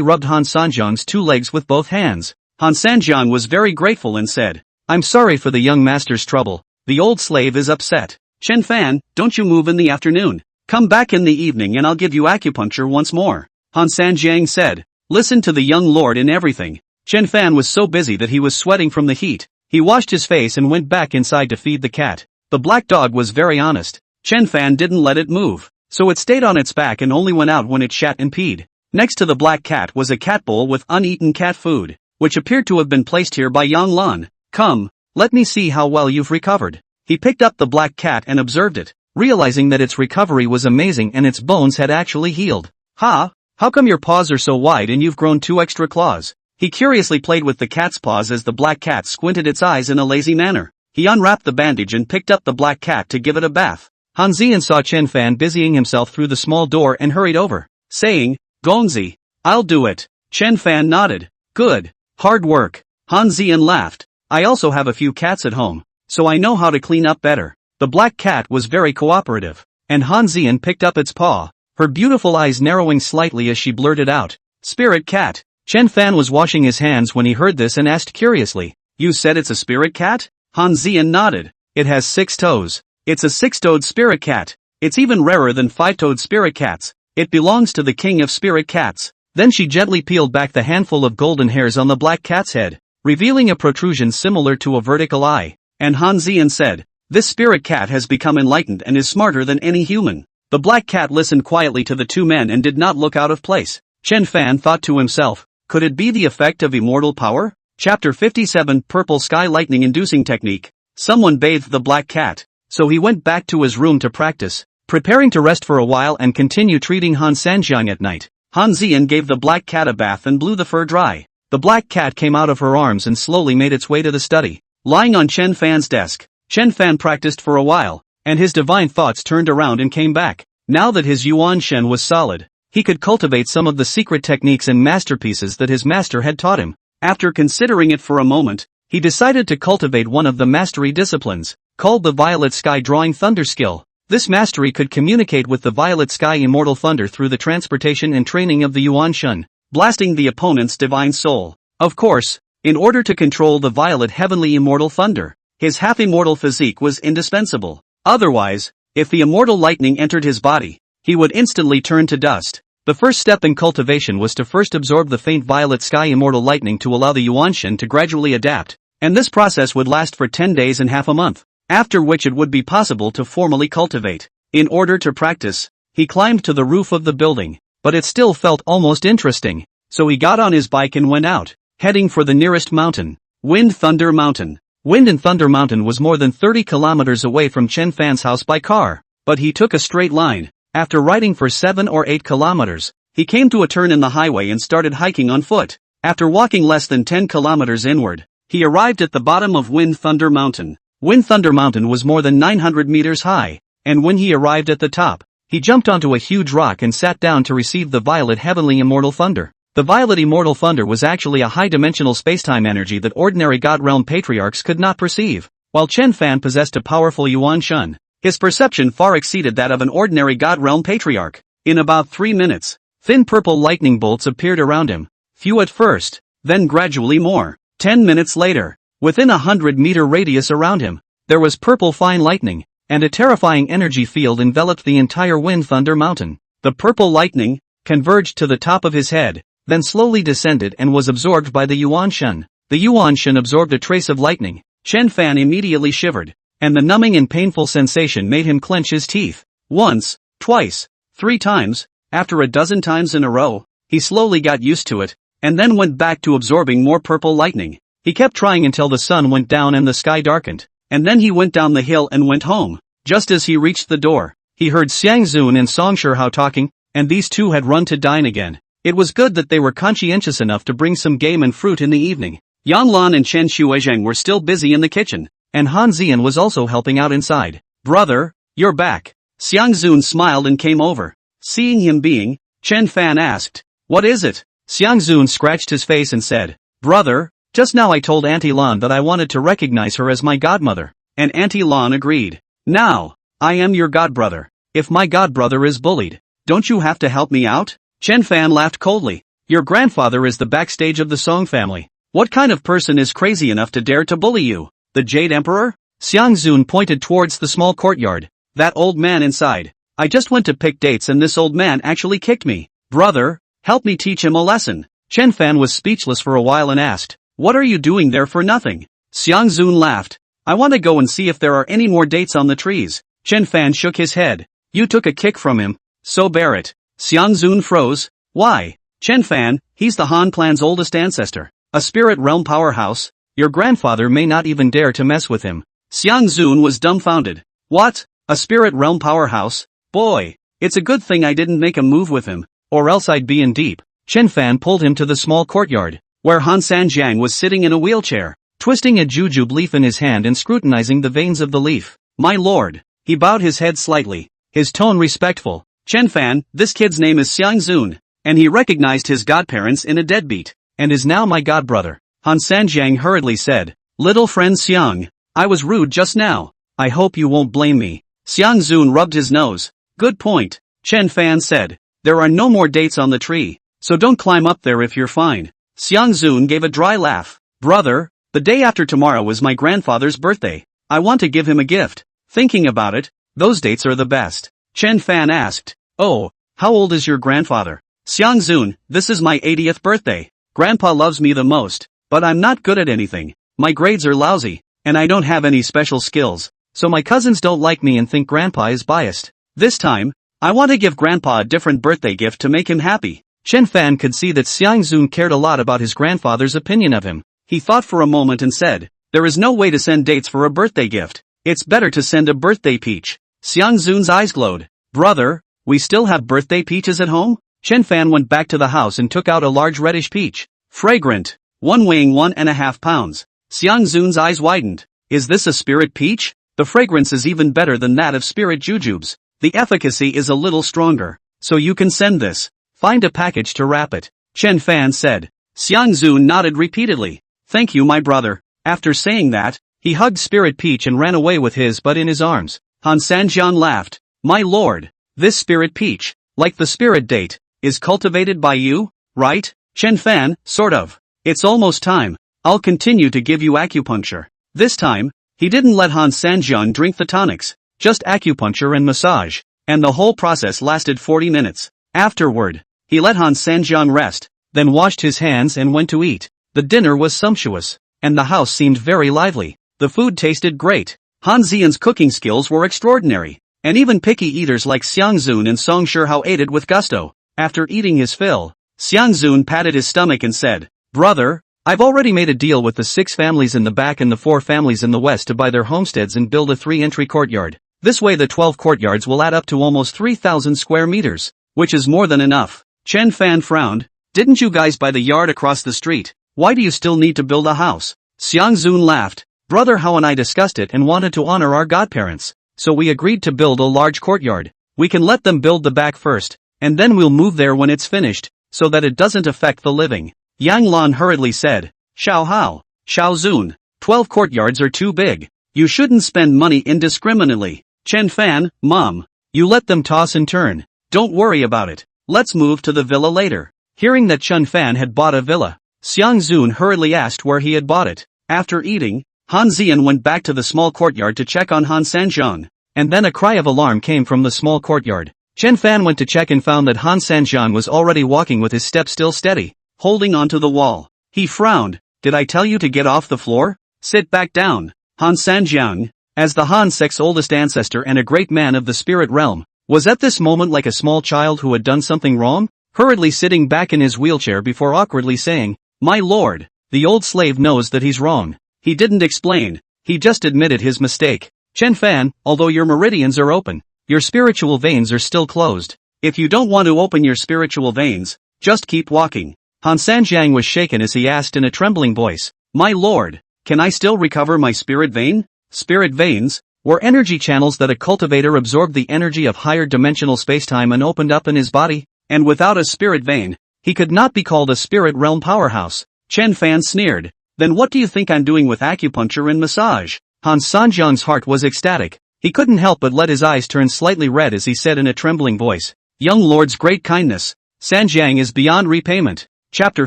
rubbed Han Sanjiang's 2 legs with both hands. Han Sanjiang was very grateful and said, "I'm sorry for the young master's trouble, the old slave is upset. Chen Fan, don't you move in the afternoon. Come back in the evening and I'll give you acupuncture once more." Han Sanjiang said, "Listen to the young lord in everything." Chen Fan was so busy that he was sweating from the heat. He washed his face and went back inside to feed the cat. The black dog was very honest. Chen Fan didn't let it move, so it stayed on its back and only went out when it shat and peed. Next to the black cat was a cat bowl with uneaten cat food, which appeared to have been placed here by Yang Lan. "Come, let me see how well you've recovered." He picked up the black cat and observed it, realizing that its recovery was amazing and its bones had actually healed. "Ha, how come your paws are so wide and you've grown 2 extra claws?" He curiously played with the cat's paws as the black cat squinted its eyes in a lazy manner. He unwrapped the bandage and picked up the black cat to give it a bath. Han Zian saw Chen Fan busying himself through the small door and hurried over, saying, "Gongzi, I'll do it." Chen Fan nodded. "Good, hard work." Han Zian laughed. "I also have a few cats at home, so I know how to clean up better." The black cat was very cooperative, and Han Zian picked up its paw, her beautiful eyes narrowing slightly as she blurted out, "Spirit cat." Chen Fan was washing his hands when he heard this and asked curiously, "You said it's a spirit cat?" Han Zian nodded. "It has 6 toes. It's a 6-toed spirit cat. It's even rarer than 5-toed spirit cats. It belongs to the king of spirit cats." Then she gently peeled back the handful of golden hairs on the black cat's head, revealing a protrusion similar to a vertical eye, and Han Zian said, "This spirit cat has become enlightened and is smarter than any human." The black cat listened quietly to the two men and did not look out of place. Chen Fan thought to himself, could it be the effect of immortal power? Chapter 57 Purple Sky Lightning Inducing Technique. Someone bathed the black cat, so he went back to his room to practice, preparing to rest for a while and continue treating Han Sanjiang at night. Han Zian gave the black cat a bath and blew the fur dry. The black cat came out of her arms and slowly made its way to the study. Lying on Chen Fan's desk, Chen Fan practiced for a while, and his divine thoughts turned around and came back. Now that his Yuan Shen was solid, he could cultivate some of the secret techniques and masterpieces that his master had taught him. After considering it for a moment, he decided to cultivate one of the mastery disciplines, called the Violet Sky Drawing Thunder skill. This mastery could communicate with the Violet Sky Immortal Thunder through the transportation and training of the Yuan Shen, blasting the opponent's divine soul. Of course, in order to control the Violet Heavenly Immortal Thunder, his half-immortal physique was indispensable. Otherwise, if the immortal lightning entered his body, he would instantly turn to dust. The first step in cultivation was to first absorb the faint Violet Sky Immortal Lightning to allow the Yuan Shen to gradually adapt, and this process would last for 10 days and half a month, after which it would be possible to formally cultivate. In order to practice, he climbed to the roof of the building, but it still felt almost interesting, so he got on his bike and went out, heading for the nearest mountain, Wind Thunder Mountain. Wind and Thunder Mountain was more than 30 kilometers away from Chen Fan's house by car, but he took a straight line. After riding for 7 or 8 kilometers, he came to a turn in the highway and started hiking on foot. After walking less than 10 kilometers inward, he arrived at the bottom of Wind Thunder Mountain. Wind Thunder Mountain was more than 900 meters high, and when he arrived at the top, he jumped onto a huge rock and sat down to receive the Violet Heavenly Immortal Thunder. The Violet Immortal Thunder was actually a high-dimensional spacetime energy that ordinary God Realm patriarchs could not perceive. While Chen Fan possessed a powerful Yuan Shen, his perception far exceeded that of an ordinary God Realm patriarch. In about 3 minutes, thin purple lightning bolts appeared around him, few at first, then gradually more. 10 minutes later, within a 100-meter radius around him, there was purple fine lightning, and a terrifying energy field enveloped the entire Wind Thunder Mountain. The purple lightning converged to the top of his head, then slowly descended and was absorbed by the Yuan Shen. The Yuan Shen absorbed a trace of lightning. Chen Fan immediately shivered, and the numbing and painful sensation made him clench his teeth. Once, twice, 3 times, after a dozen times in a row, he slowly got used to it, and then went back to absorbing more purple lightning. He kept trying until the sun went down and the sky darkened, and then he went down the hill and went home. Just as he reached the door, he heard Xiang Zun and Song Shihao talking, and these two had run to dine again. It was good that they were conscientious enough to bring some game and fruit in the evening. Yang Lan and Chen Shuizheng were still busy in the kitchen, and Han Zian was also helping out inside. "Brother, you're back." Xiang Zun smiled and came over. Seeing him being, Chen Fan asked, "What is it?" Xiang Zun scratched his face and said, "Brother, just now I told Auntie Lan that I wanted to recognize her as my godmother, and Auntie Lan agreed. Now, I am your godbrother. If my godbrother is bullied, don't you have to help me out?" Chen Fan laughed coldly. "Your grandfather is the backstage of the Song family. What kind of person is crazy enough to dare to bully you? The Jade Emperor?" Xiang Zun pointed towards the small courtyard. "That old man inside. I just went to pick dates and this old man actually kicked me. Brother, help me teach him a lesson." Chen Fan was speechless for a while and asked, "What are you doing there for nothing?" Xiang Zun laughed. "I want to go and see if there are any more dates on the trees." Chen Fan shook his head. "You took a kick from him, so bear it." Xiang Zun froze. "Why?" "Chen Fan, he's the Han clan's oldest ancestor, a spirit realm powerhouse. Your grandfather may not even dare to mess with him." Xiang Zun was dumbfounded. "What? A spirit realm powerhouse? Boy, it's a good thing I didn't make a move with him, or else I'd be in deep." Chen Fan pulled him to the small courtyard, where Han Sanjiang was sitting in a wheelchair, twisting a jujube leaf in his hand and scrutinizing the veins of the leaf. "My lord." He bowed his head slightly, his tone respectful. "Chen Fan, this kid's name is Xiang Zun, and he recognized his godparents in a deadbeat, and is now my godbrother." Han Sanjiang hurriedly said, "Little friend Xiang, I was rude just now. I hope you won't blame me." Xiang Zun rubbed his nose. "Good point." Chen Fan said, "There are no more dates on the tree, so don't climb up there if you're fine." Xiang Zun gave a dry laugh. "Brother, the day after tomorrow is my grandfather's birthday. I want to give him a gift. Thinking about it, those dates are the best." Chen Fan asked, "Oh, how old is your grandfather?" Xiang Zun, "This is my 80th birthday. Grandpa loves me the most, but I'm not good at anything. My grades are lousy, and I don't have any special skills, so my cousins don't like me and think Grandpa is biased. This time, I want to give Grandpa a different birthday gift to make him happy. Chen Fan could see that Xiang Zun cared a lot about his grandfather's opinion of him. He thought for a moment and said, there is no way to send dates for a birthday gift. It's better to send a birthday peach. Xiang Zun's eyes glowed. Brother, we still have birthday peaches at home? Chen Fan went back to the house and took out a large reddish peach. Fragrant. One weighing 1.5 pounds. Xiang Zun's eyes widened. Is this a spirit peach? The fragrance is even better than that of spirit jujubes. The efficacy is a little stronger. So you can send this. Find a package to wrap it. Chen Fan said. Xiang Zun nodded repeatedly. Thank you, my brother. After saying that, he hugged Spirit Peach and ran away with his butt in his arms. Han Sanjian laughed. My lord, this Spirit Peach, like the spirit date, is cultivated by you, right? Chen Fan, sort of. It's almost time. I'll continue to give you acupuncture. This time, he didn't let Han Sanjian drink the tonics, just acupuncture and massage, and the whole process lasted 40 minutes. Afterward, he let Han Sanjian rest, then washed his hands and went to eat. The dinner was sumptuous, and the house seemed very lively. The food tasted great. Han Xian's cooking skills were extraordinary, and even picky eaters like Xiang Zun and Song Shihao ate it with gusto. After eating his fill, Xiang Zun patted his stomach and said, Brother, I've already made a deal with the 6 families in the back and the 4 families in the west to buy their homesteads and build a 3-entry courtyard. This way the 12 courtyards will add up to almost 3,000 square meters, which is more than enough. Chen Fan frowned. Didn't you guys buy the yard across the street? Why do you still need to build a house? Xiang Zun laughed. Brother Hao and I discussed it and wanted to honor our godparents, so we agreed to build a large courtyard. We can let them build the back first, and then we'll move there when it's finished, so that it doesn't affect the living. Yang Lan hurriedly said, Xiao Hao, Xiao Zun, 12 courtyards are too big. You shouldn't spend money indiscriminately. Chen Fan, Mom, you let them toss and turn. Don't worry about it. Let's move to the villa later. Hearing that Chen Fan had bought a villa, Xiang Zun hurriedly asked where he had bought it. After eating, Han Xian went back to the small courtyard to check on Han Sanjian, and then a cry of alarm came from the small courtyard. Chen Fan went to check and found that Han Sanjian was already walking with his step still steady, holding onto the wall. He frowned. Did I tell you to get off the floor? Sit back down. Han Sanjian, as the Han sect's oldest ancestor and a great man of the spirit realm, was at this moment like a small child who had done something wrong, hurriedly sitting back in his wheelchair before awkwardly saying, My lord, the old slave knows that he's wrong. He didn't explain, he just admitted his mistake. Chen Fan, although your meridians are open, your spiritual veins are still closed. If you don't want to open your spiritual veins, just keep walking. Han Sanjiang was shaken as he asked in a trembling voice, My lord, can I still recover my spirit vein? Spirit veins were energy channels that a cultivator absorbed the energy of higher dimensional spacetime and opened up in his body, and without a spirit vein, he could not be called a spirit realm powerhouse. Chen Fan sneered. Then what do you think I'm doing with acupuncture and massage? Han Sanjiang's heart was ecstatic. He couldn't help but let his eyes turn slightly red as he said in a trembling voice, Young lord's great kindness. Sanjiang is beyond repayment. Chapter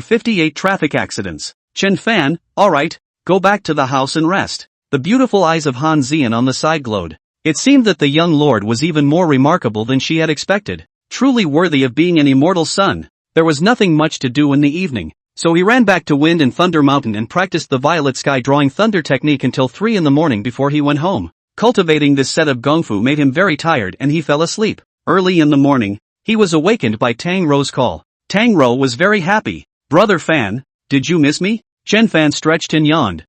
58 Traffic Accidents. Chen Fan, alright, go back to the house and rest. The beautiful eyes of Han Xian on the side glowed. It seemed that the young lord was even more remarkable than she had expected. Truly worthy of being an immortal son. There was nothing much to do in the evening, so he ran back to Wind and Thunder Mountain and practiced the violet sky drawing thunder technique until 3 in the morning before he went home. Cultivating this set of gongfu made him very tired and he fell asleep. Early in the morning, he was awakened by Tang Rou's call. Tang Rou was very happy. Brother Fan, did you miss me? Chen Fan stretched and yawned.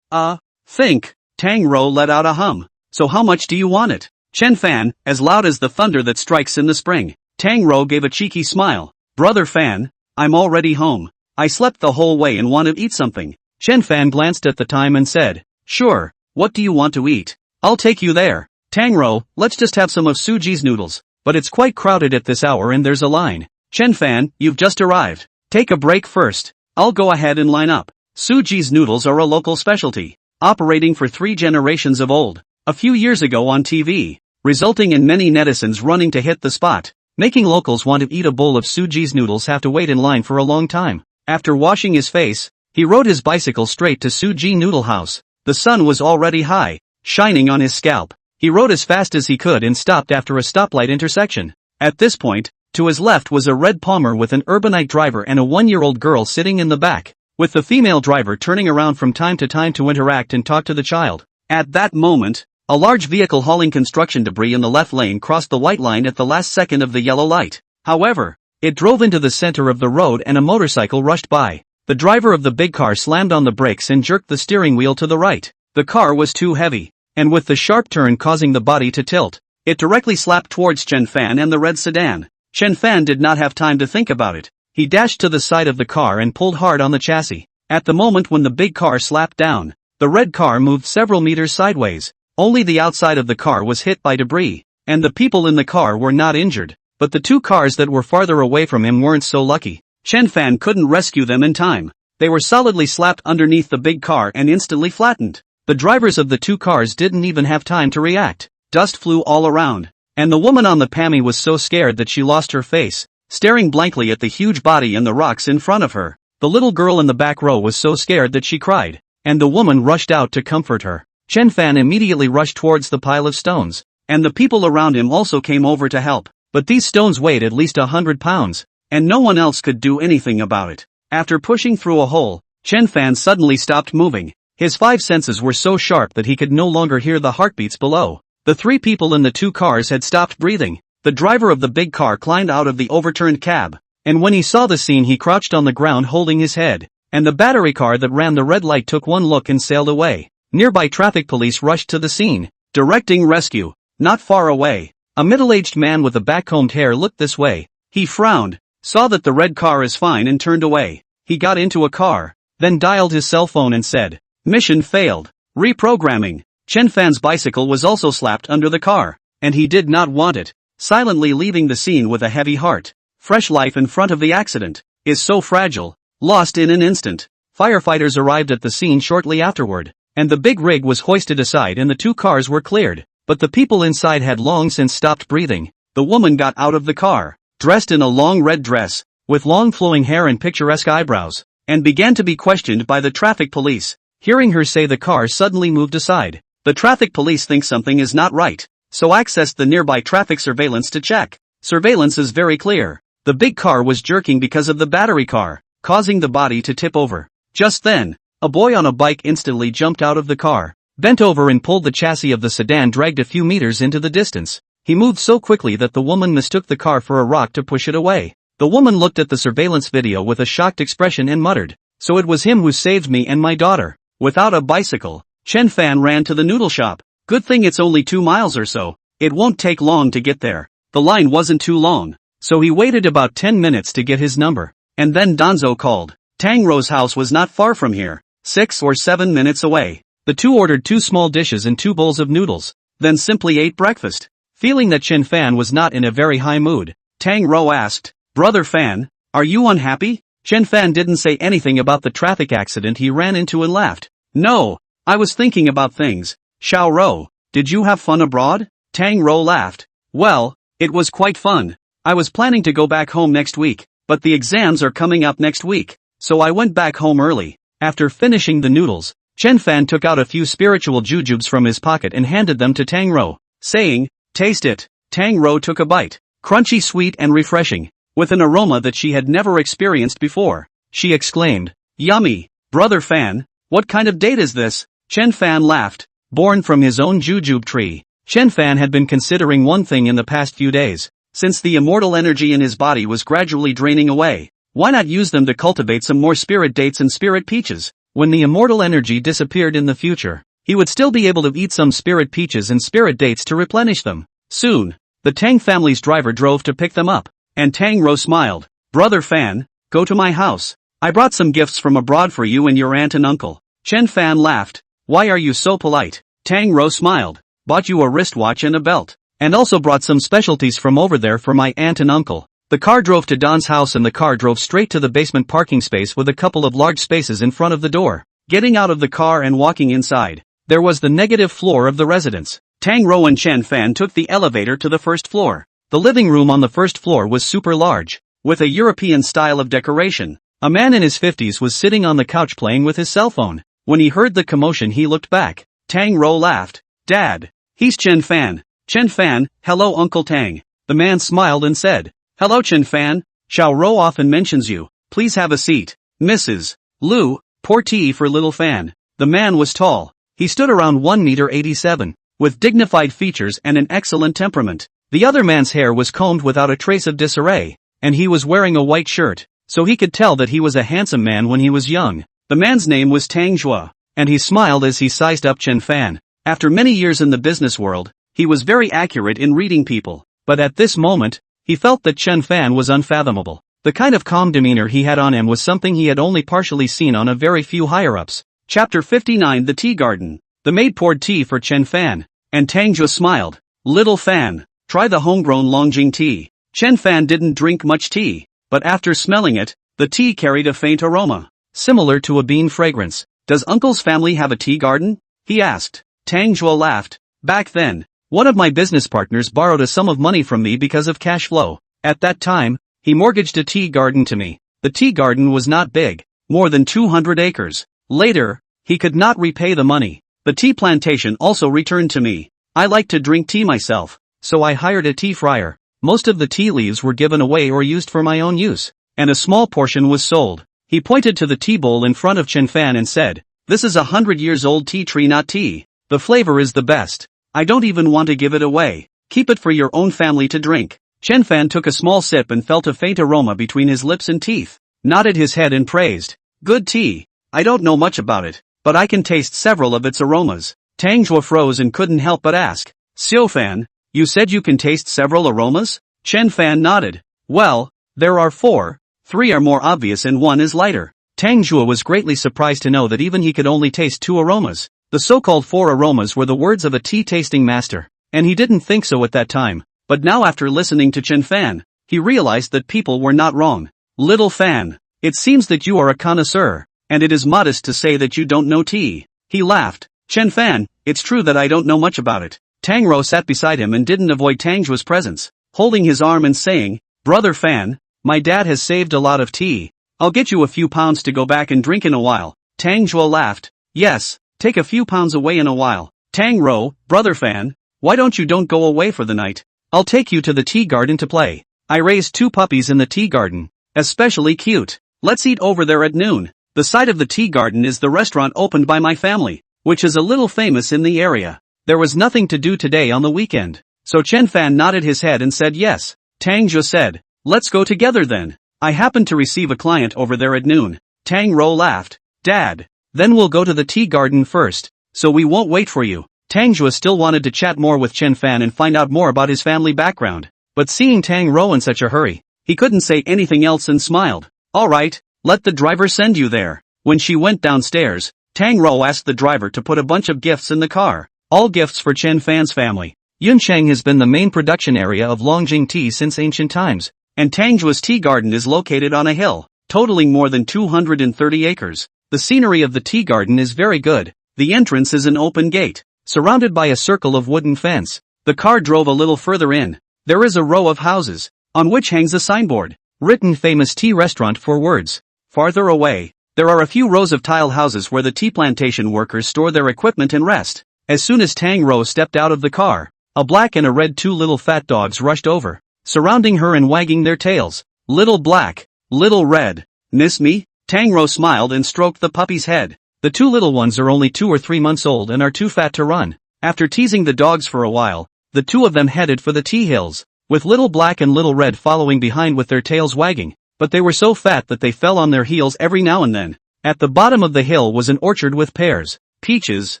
Think. Tang Rou let out a hum. So how much do you want it? Chen Fan, as loud as the thunder that strikes in the spring. Tang Rou gave a cheeky smile. Brother Fan, I'm already home. I slept the whole way and want to eat something. Chen Fan glanced at the time and said, Sure, what do you want to eat? I'll take you there. Tang Rou, let's just have some of Suji's noodles, but it's quite crowded at this hour and there's a line. Chen Fan, you've just arrived. Take a break first. I'll go ahead and line up. Suji's noodles are a local specialty, operating for 3 generations of old. A few years ago on TV, resulting in many netizens running to hit the spot, making locals want to eat a bowl of Suji's noodles have to wait in line for a long time. After washing his face, he rode his bicycle straight to Suji Noodle House. The sun was already high, shining on his scalp. He rode as fast as he could and stopped after a stoplight intersection. At this point, to his left was a red Palmer with an urbanite driver and a 1-year-old girl sitting in the back, with the female driver turning around from time to time to interact and talk to the child. At that moment, A large vehicle hauling construction debris in the left lane crossed the white line at the last second of the yellow light. However, it drove into the center of the road and a motorcycle rushed by. The driver of the big car slammed on the brakes and jerked the steering wheel to the right. The car was too heavy, and with the sharp turn causing the body to tilt, it directly slapped towards Chen Fan and the red sedan. Chen Fan did not have time to think about it. He dashed to the side of the car and pulled hard on the chassis. At the moment when the big car slapped down, the red car moved several meters sideways. Only the outside of the car was hit by debris, and the people in the car were not injured. But the two cars that were farther away from him weren't so lucky. Chen Fan couldn't rescue them in time. They were solidly slapped underneath the big car and instantly flattened. The drivers of the two cars didn't even have time to react. Dust flew all around, and the woman on the Pammy was so scared that she lost her face, staring blankly at the huge body and the rocks in front of her. The little girl in the back row was so scared that she cried, and the woman rushed out to comfort her. Chen Fan immediately rushed towards the pile of stones, and the people around him also came over to help. But these stones weighed at least 100 pounds, and no one else could do anything about it. After pushing through a hole, Chen Fan suddenly stopped moving. His five senses were so sharp that he could no longer hear the heartbeats below. The three people in the two cars had stopped breathing. The driver of the big car climbed out of the overturned cab, and when he saw the scene he crouched on the ground holding his head, and the battery car that ran the red light took one look and sailed away. Nearby traffic police rushed to the scene, directing rescue. Not far away, a middle-aged man with a backcombed hair looked this way. He frowned, saw that the red car is fine and turned away. He got into a car, then dialed his cell phone and said, "Mission failed. Reprogramming." Chen Fan's bicycle was also slapped under the car, and he did not want it, silently leaving the scene with a heavy heart. Fresh life in front of the accident is so fragile, lost in an instant. Firefighters arrived at the scene shortly afterward, and the big rig was hoisted aside and the two cars were cleared. But the people inside had long since stopped breathing. The woman got out of the car, dressed in a long red dress, with long flowing hair and picturesque eyebrows, and began to be questioned by the traffic police. Hearing her say the car suddenly moved aside, the traffic police think something is not right, so accessed the nearby traffic surveillance to check. Surveillance is very clear. The big car was jerking because of the battery car, causing the body to tip over. Just then, a boy on a bike instantly jumped out of the car, bent over and pulled the chassis of the sedan dragged a few meters into the distance. He moved so quickly that the woman mistook the car for a rock to push it away. The woman looked at the surveillance video with a shocked expression and muttered, "So it was him who saved me and my daughter." Without a bicycle, Chen Fan ran to the noodle shop. Good thing it's only 2 miles or so. It won't take long to get there. The line wasn't too long, so he waited about 10 minutes to get his number. And then Danzo called. Tang Rou's house was not far from here, 6 or 7 minutes away. The two ordered 2 small dishes and 2 bowls of noodles, then simply ate breakfast. Feeling that Chen Fan was not in a very high mood, Tang Rou asked, "Brother Fan, are you unhappy?" Chen Fan didn't say anything about the traffic accident he ran into and laughed. "No, I was thinking about things." "Xiao Rou, did you have fun abroad?" Tang Rou laughed. "Well, it was quite fun. I was planning to go back home next week, but the exams are coming up next week, so I went back home early." After finishing the noodles, Chen Fan took out a few spiritual jujubes from his pocket and handed them to Tang Rou, saying, "Taste it." Tang Rou took a bite, crunchy, sweet and refreshing, with an aroma that she had never experienced before. She exclaimed, "Yummy, Brother Fan, what kind of date is this?" Chen Fan laughed. Born from his own jujube tree, Chen Fan had been considering one thing in the past few days. Since the immortal energy in his body was gradually draining away, why not use them to cultivate some more spirit dates and spirit peaches? When the immortal energy disappeared in the future, he would still be able to eat some spirit peaches and spirit dates to replenish them. Soon, the Tang family's driver drove to pick them up, and Tang Rou smiled. "Brother Fan, go to my house. I brought some gifts from abroad for you and your aunt and uncle." Chen Fan laughed. "Why are you so polite?" Tang Rou smiled. "Bought you a wristwatch and a belt, and also brought some specialties from over there for my aunt and uncle." The car drove to Don's house and the car drove straight to the basement parking space with a couple of large spaces in front of the door. Getting out of the car and walking inside, there was the negative floor of the residence. Tang Rou and Chen Fan took the elevator to the first floor. The living room on the first floor was super large, with a European style of decoration. A man in his 50s was sitting on the couch playing with his cell phone. When he heard the commotion he looked back. Tang Rou laughed. "Dad, he's Chen Fan." "Chen Fan, hello Uncle Tang." The man smiled and said, "Hello Chen Fan, Xiao Rou often mentions you. Please have a seat. Mrs. Lu, pour tea for little Fan." The man was tall. He stood around 1 meter 87, with dignified features and an excellent temperament. The other man's hair was combed without a trace of disarray, and he was wearing a white shirt, so he could tell that he was a handsome man when he was young. The man's name was Tang Rou, and he smiled as he sized up Chen Fan. After many years in the business world, he was very accurate in reading people, but at this moment, he felt that Chen Fan was unfathomable. The kind of calm demeanor he had on him was something he had only partially seen on a very few higher-ups. Chapter 59 The Tea Garden. The maid poured tea for Chen Fan, and Tang Rou smiled. Little Fan, try the homegrown Longjing tea. Chen Fan didn't drink much tea, but after smelling it, the tea carried a faint aroma, similar to a bean fragrance. Does Uncle's family have a tea garden? He asked. Tang Rou laughed. Back then, one of my business partners borrowed a sum of money from me because of cash flow. At that time, he mortgaged a tea garden to me. The tea garden was not big, more than 200 acres. Later, he could not repay the money. The tea plantation also returned to me. I like to drink tea myself, so I hired a tea fryer. Most of the tea leaves were given away or used for my own use, and a small portion was sold. He pointed to the tea bowl in front of Chen Fan and said, "This is 100 years old tea tree, not tea. The flavor is the best. I don't even want to give it away. Keep it for your own family to drink." Chen Fan took a small sip and felt a faint aroma between his lips and teeth, nodded his head and praised. Good tea. I don't know much about it, but I can taste several of its aromas. Tang Rou froze and couldn't help but ask, "Xiu Fan, you said you can taste several aromas?" Chen Fan nodded. Well, there are 4, 3 are more obvious and 1 is lighter. Tang Rou was greatly surprised to know that even he could only taste 2 aromas. The so-called 4 aromas were the words of a tea-tasting master, and he didn't think so at that time, but now after listening to Chen Fan, he realized that people were not wrong. Little Fan, it seems that you are a connoisseur, and it is modest to say that you don't know tea. He laughed. Chen Fan, it's true that I don't know much about it. Tang Rou sat beside him and didn't avoid Tang Rou's presence, holding his arm and saying, Brother Fan, my dad has saved a lot of tea. I'll get you a few pounds to go back and drink in a while. Tang Rou laughed. Yes, take a few pounds away in a while. Tang Rou, Brother Fan, why don't go away for the night? I'll take you to the tea garden to play. I raised 2 puppies in the tea garden. Especially cute. Let's eat over there at noon. The side of the tea garden is the restaurant opened by my family, which is a little famous in the area. There was nothing to do today on the weekend, so Chen Fan nodded his head and said yes. Tang Rou said, let's go together then. I happen to receive a client over there at noon. Tang Rou laughed. Dad, then we'll go to the tea garden first, so we won't wait for you. Tang Rou still wanted to chat more with Chen Fan and find out more about his family background, but seeing Tang Rou in such a hurry, he couldn't say anything else and smiled. Alright, let the driver send you there. When she went downstairs, Tang Rou asked the driver to put a bunch of gifts in the car, all gifts for Chen Fan's family. Yuncheng has been the main production area of Longjing tea since ancient times, and Tang Rou's tea garden is located on a hill, totaling more than 230 acres. The scenery of the tea garden is very good. The entrance is an open gate, surrounded by a circle of wooden fence. The car drove a little further in. There is a row of houses, on which hangs a signboard, written famous tea restaurant 4 words. Farther away, there are a few rows of tile houses where the tea plantation workers store their equipment and rest. As soon as Tang Rou stepped out of the car, a black and a red 2 little fat dogs rushed over, surrounding her and wagging their tails. Little black, little red, miss me? Tang Rou smiled and stroked the puppy's head. The 2 little ones are only 2 or 3 months old and are too fat to run. After teasing the dogs for a while, the 2 of them headed for the tea hills, with little black and little red following behind with their tails wagging, but they were so fat that they fell on their heels every now and then. At the bottom of the hill was an orchard with pears, peaches,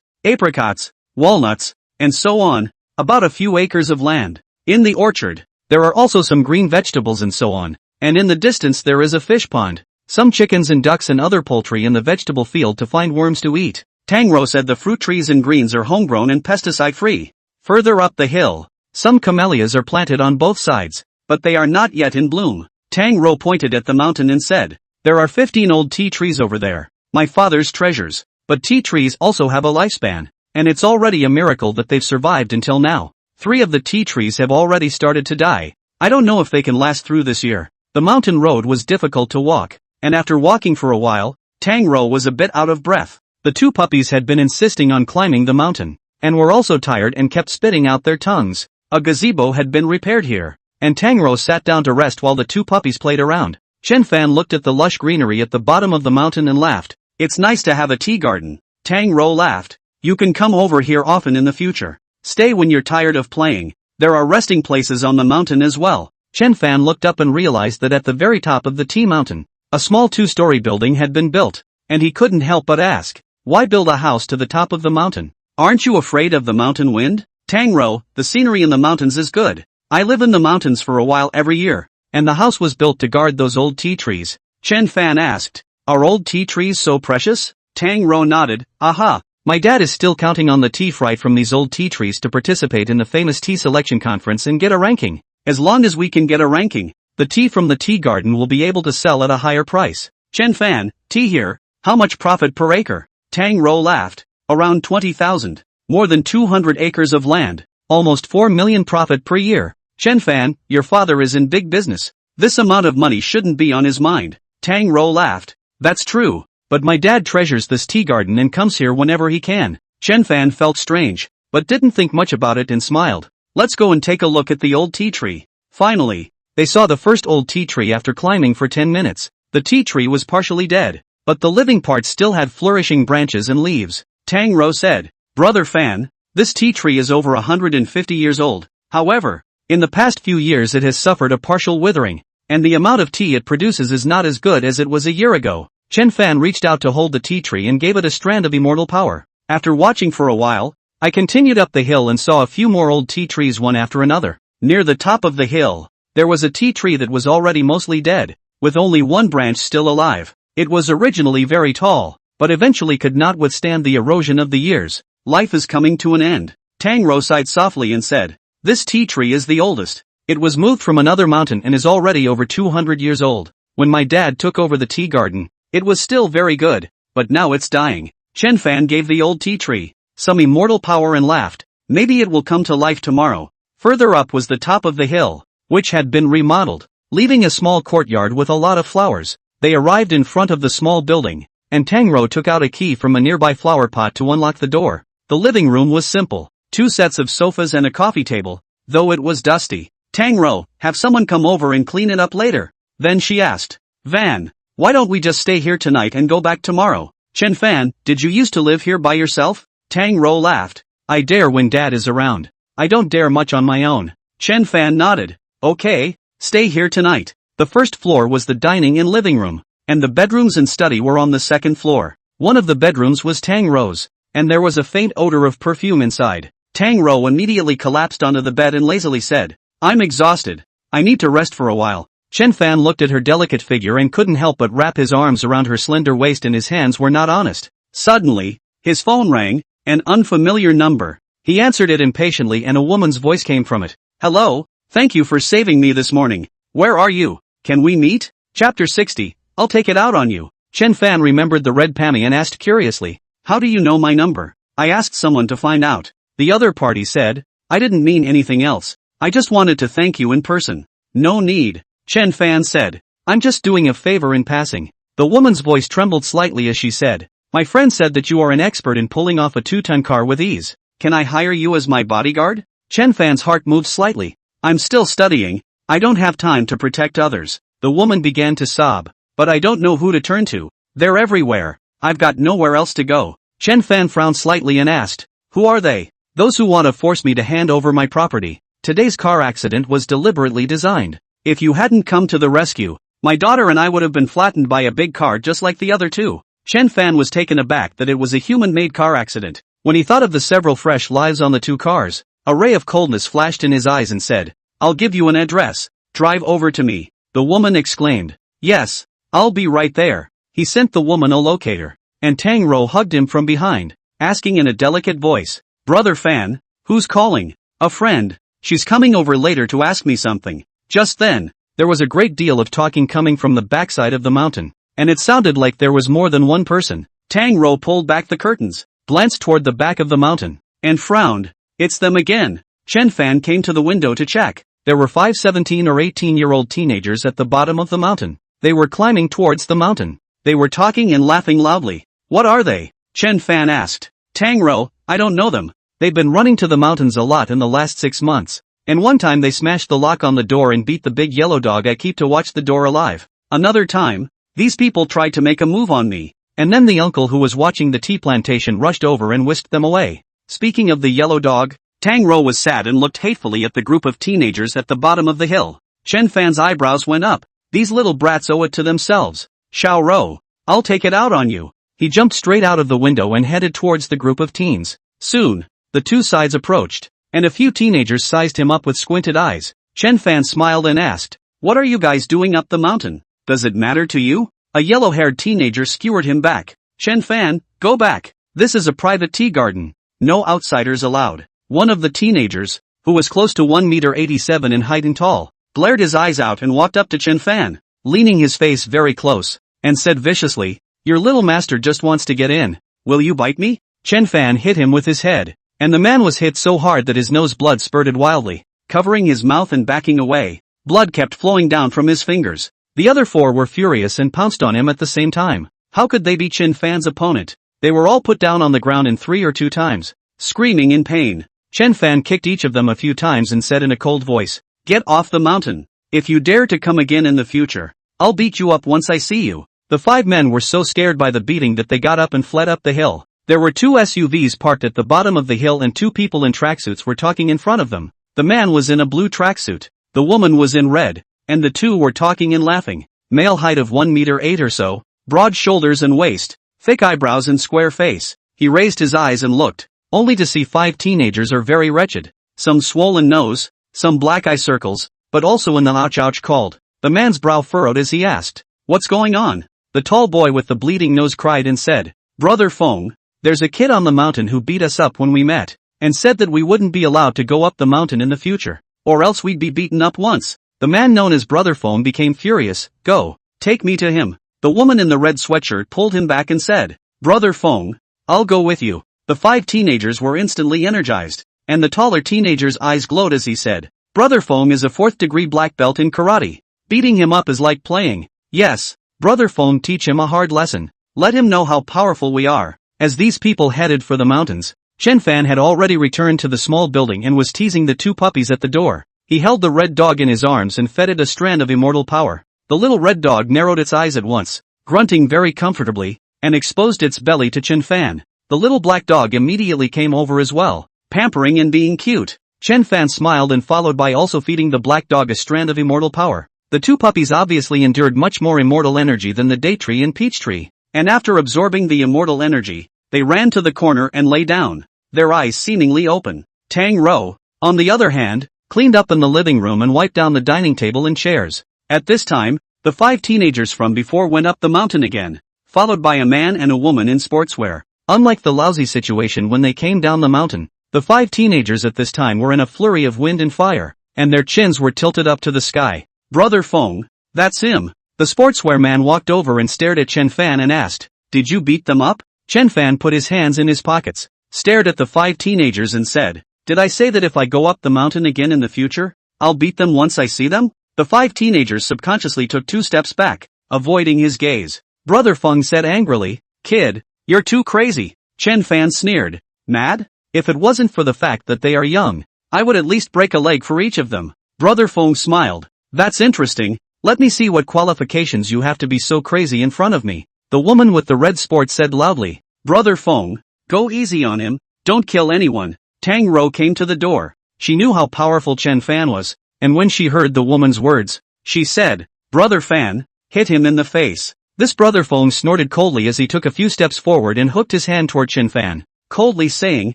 apricots, walnuts, and so on, about a few acres of land. In the orchard, there are also some green vegetables and so on, and in the distance there is a fish pond, some chickens and ducks and other poultry in the vegetable field to find worms to eat. Tang Rou said the fruit trees and greens are homegrown and pesticide-free. Further up the hill, some camellias are planted on both sides, but they are not yet in bloom. Tang Rou pointed at the mountain and said, there are 15 old tea trees over there, my father's treasures, but tea trees also have a lifespan, and it's already a miracle that they've survived until now. 3 of the tea trees have already started to die. I don't know if they can last through this year. The mountain road was difficult to walk, and after walking for a while, Tang Rou was a bit out of breath. The 2 puppies had been insisting on climbing the mountain, and were also tired and kept spitting out their tongues. A gazebo had been repaired here, and Tang Rou sat down to rest while the 2 puppies played around. Chen Fan looked at the lush greenery at the bottom of the mountain and laughed. It's nice to have a tea garden. Tang Rou laughed. You can come over here often in the future. Stay when you're tired of playing. There are resting places on the mountain as well. Chen Fan looked up and realized that at the very top of the tea mountain, a small 2-story building had been built, and he couldn't help but ask, why build a house to the top of the mountain? Aren't you afraid of the mountain wind? Tang Rou, the scenery in the mountains is good. I live in the mountains for a while every year. And the house was built to guard those old tea trees. Chen Fan asked, are old tea trees so precious? Tang Rou nodded, aha. My dad is still counting on the tea fright from these old tea trees to participate in the famous tea selection conference and get a ranking. As long as we can get a ranking, the tea from the tea garden will be able to sell at a higher price. Chen Fan, tea here, how much profit per acre? Tang Rou laughed, around 20,000. More than 200 acres of land. Almost 4 million profit per year. Chen Fan, your father is in big business. This amount of money shouldn't be on his mind. Tang Rou laughed. That's true. But my dad treasures this tea garden and comes here whenever he can. Chen Fan felt strange, but didn't think much about it and smiled. Let's go and take a look at the old tea tree. Finally, they saw the first old tea tree after climbing for 10 minutes. The tea tree was partially dead, but the living part still had flourishing branches and leaves. Tang Rou said, Brother Fan, this tea tree is over 150 years old. However, in the past few years it has suffered a partial withering, and the amount of tea it produces is not as good as it was a year ago. Chen Fan reached out to hold the tea tree and gave it a strand of immortal power. After watching for a while, I continued up the hill and saw a few more old tea trees one after another. Near the top of the hill, there was a tea tree that was already mostly dead, with only one branch still alive. It was originally very tall, but eventually could not withstand the erosion of the years. Life is coming to an end. Tang Rou sighed softly and said, this tea tree is the oldest. It was moved from another mountain and is already over 200 years old. When my dad took over the tea garden, it was still very good, but now it's dying. Chen Fan gave the old tea tree some immortal power and laughed. Maybe it will come to life tomorrow. Further up was the top of the hill, which had been remodeled, leaving a small courtyard with a lot of flowers. They arrived in front of the small building, and Tang Rou took out a key from a nearby flower pot to unlock the door. The living room was simple, 2 sets of sofas and a coffee table, though it was dusty. Tang Rou, have someone come over and clean it up later. Then she asked, Van, why don't we just stay here tonight and go back tomorrow? Chen Fan, did you used to live here by yourself? Tang Rou laughed. I dare when dad is around. I don't dare much on my own. Chen Fan nodded. Okay, stay here tonight. The first floor was the dining and living room, and the bedrooms and study were on the second floor. One of the bedrooms was Tang Rou's, and there was a faint odor of perfume inside. Tang Rou immediately collapsed onto the bed and lazily said, I'm exhausted. I need to rest for a while. Chen Fan looked at her delicate figure and couldn't help but wrap his arms around her slender waist, and his hands were not honest. Suddenly, his phone rang, an unfamiliar number. He answered it impatiently and a woman's voice came from it. Hello, thank you for saving me this morning. Where are you? Can we meet? Chapter 60, I'll take it out on you. Chen Fan remembered the red Pammy and asked curiously, how do you know my number? I asked someone to find out. The other party said, I didn't mean anything else. I just wanted to thank you in person. No need, Chen Fan said. I'm just doing a favor in passing. The woman's voice trembled slightly as she said, my friend said that you are an expert in pulling off a 2-ton car with ease. Can I hire you as my bodyguard? Chen Fan's heart moved slightly. I'm still studying. I don't have time to protect others. The woman began to sob. But I don't know who to turn to. They're everywhere. I've got nowhere else to go. Chen Fan frowned slightly and asked, who are they? Those who want to force me to hand over my property. Today's car accident was deliberately designed. If you hadn't come to the rescue, my daughter and I would have been flattened by a big car just like the other two. Chen Fan was taken aback that it was a human-made car accident. When he thought of the several fresh lives on the 2 cars, a ray of coldness flashed in his eyes and said, I'll give you an address. Drive over to me. The woman exclaimed, yes, I'll be right there. He sent the woman a locator, and Tang Rou hugged him from behind, asking in a delicate voice, Brother Fan, who's calling? A friend. She's coming over later to ask me something. Just then, there was a great deal of talking coming from the backside of the mountain, and it sounded like there was more than one person. Tang Rou pulled back the curtains, glanced toward the back of the mountain, and frowned. It's them again. Chen Fan came to the window to check. There were 5 17 or 18-year-old teenagers at the bottom of the mountain. They were climbing towards the mountain. They were talking and laughing loudly. What are they? Chen Fan asked. Tang Rou, I don't know them. They've been running to the mountains a lot in the last 6 months. And one time they smashed the lock on the door and beat the big yellow dog I keep to watch the door alive. Another time, these people tried to make a move on me. And then the uncle who was watching the tea plantation rushed over and whisked them away. Speaking of the yellow dog, Tang Rou was sad and looked hatefully at the group of teenagers at the bottom of the hill. Chen Fan's eyebrows went up. These little brats owe it to themselves. Xiao Rou, I'll take it out on you. He jumped straight out of the window and headed towards the group of teens. Soon, the two sides approached, and a few teenagers sized him up with squinted eyes. Chen Fan smiled and asked, "What are you guys doing up the mountain? Does it matter to you?" A yellow-haired teenager skewered him back. "Chen Fan, go back. This is a private tea garden. No outsiders allowed." One of the teenagers, who was close to 1.87 meters in height and tall, glared his eyes out and walked up to Chen Fan, leaning his face very close, and said viciously, "Your little master just wants to get in. Will you bite me?" Chen Fan hit him with his head, and the man was hit so hard that his nose blood spurted wildly, covering his mouth and backing away. Blood kept flowing down from his fingers. The other four were furious and pounced on him at the same time. How could they be Chen Fan's opponent? They were all put down on the ground in 3 or 2 times, screaming in pain. Chen Fan kicked each of them a few times and said in a cold voice, "Get off the mountain. If you dare to come again in the future, I'll beat you up once I see you." The 5 men were so scared by the beating that they got up and fled up the hill. There were 2 SUVs parked at the bottom of the hill and 2 people in tracksuits were talking in front of them. The man was in a blue tracksuit, the woman was in red, and the 2 were talking and laughing. Male height of 1.8 meters or so, broad shoulders and waist, thick eyebrows and square face. He raised his eyes and looked, only to see 5 teenagers are very wretched. Some swollen nose, some black eye circles, but also in the ouch called. The man's brow furrowed as he asked, "What's going on?" The tall boy with the bleeding nose cried and said, "Brother Feng, there's a kid on the mountain who beat us up when we met, and said that we wouldn't be allowed to go up the mountain in the future, or else we'd be beaten up once." The man known as Brother Feng became furious. "Go, take me to him." The woman in the red sweatshirt pulled him back and said, "Brother Feng, I'll go with you." The 5 teenagers were instantly energized, and the taller teenager's eyes glowed as he said, "Brother Feng is a 4th-degree black belt in karate. Beating him up is like playing." "Yes, Brother Feng, teach him a hard lesson. Let him know how powerful we are." As these people headed for the mountains, Chen Fan had already returned to the small building and was teasing the 2 puppies at the door. He held the red dog in his arms and fed it a strand of immortal power. The little red dog narrowed its eyes at once, grunting very comfortably, and exposed its belly to Chen Fan. The little black dog immediately came over as well, pampering and being cute. Chen Fan smiled and followed by also feeding the black dog a strand of immortal power. The 2 puppies obviously endured much more immortal energy than the date tree and peach tree, and after absorbing the immortal energy, they ran to the corner and lay down, their eyes seemingly open. Tang Rou, on the other hand, cleaned up in the living room and wiped down the dining table and chairs. At this time, the 5 teenagers from before went up the mountain again, followed by a man and a woman in sportswear. Unlike the lousy situation when they came down the mountain, the 5 teenagers at this time were in a flurry of wind and fire, and their chins were tilted up to the sky. "Brother Feng, that's him." The sportswear man walked over and stared at Chen Fan and asked, "Did you beat them up?" Chen Fan put his hands in his pockets, stared at the 5 teenagers and said, "Did I say that if I go up the mountain again in the future, I'll beat them once I see them?" The 5 teenagers subconsciously took 2 steps back, avoiding his gaze. Brother Feng said angrily, "Kid, you're too crazy." Chen Fan sneered, "Mad? If it wasn't for the fact that they are young, I would at least break a leg for each of them." Brother Feng smiled, "That's interesting, let me see what qualifications you have to be so crazy in front of me." The woman with the red sport said loudly, "Brother Feng, go easy on him, don't kill anyone." Tang Rou came to the door. She knew how powerful Chen Fan was, and when she heard the woman's words, she said, "Brother Fan, hit him in the face." This Brother Feng snorted coldly as he took a few steps forward and hooked his hand toward Chen Fan, coldly saying,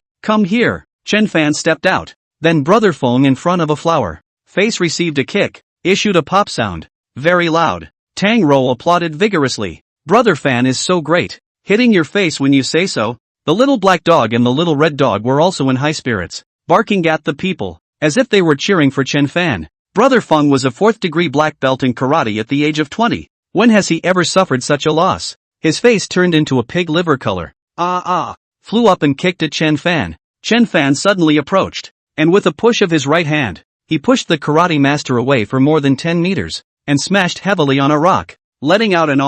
"Come here." Chen Fan stepped out. Then Brother Feng in front of a flower face received a kick, issued a pop sound, very loud. Tang Rou applauded vigorously. "Brother Fan is so great, hitting your face when you say so." The little black dog and the little red dog were also in high spirits, barking at the people, as if they were cheering for Chen Fan. Brother Feng was a 4th-degree black belt in karate at the age of 20. When has he ever suffered such a loss? His face turned into a pig liver color. Flew up and kicked at Chen Fan. Chen Fan suddenly approached, and with a push of his right hand, he pushed the karate master away for more than 10 meters, and smashed heavily on a rock, letting out an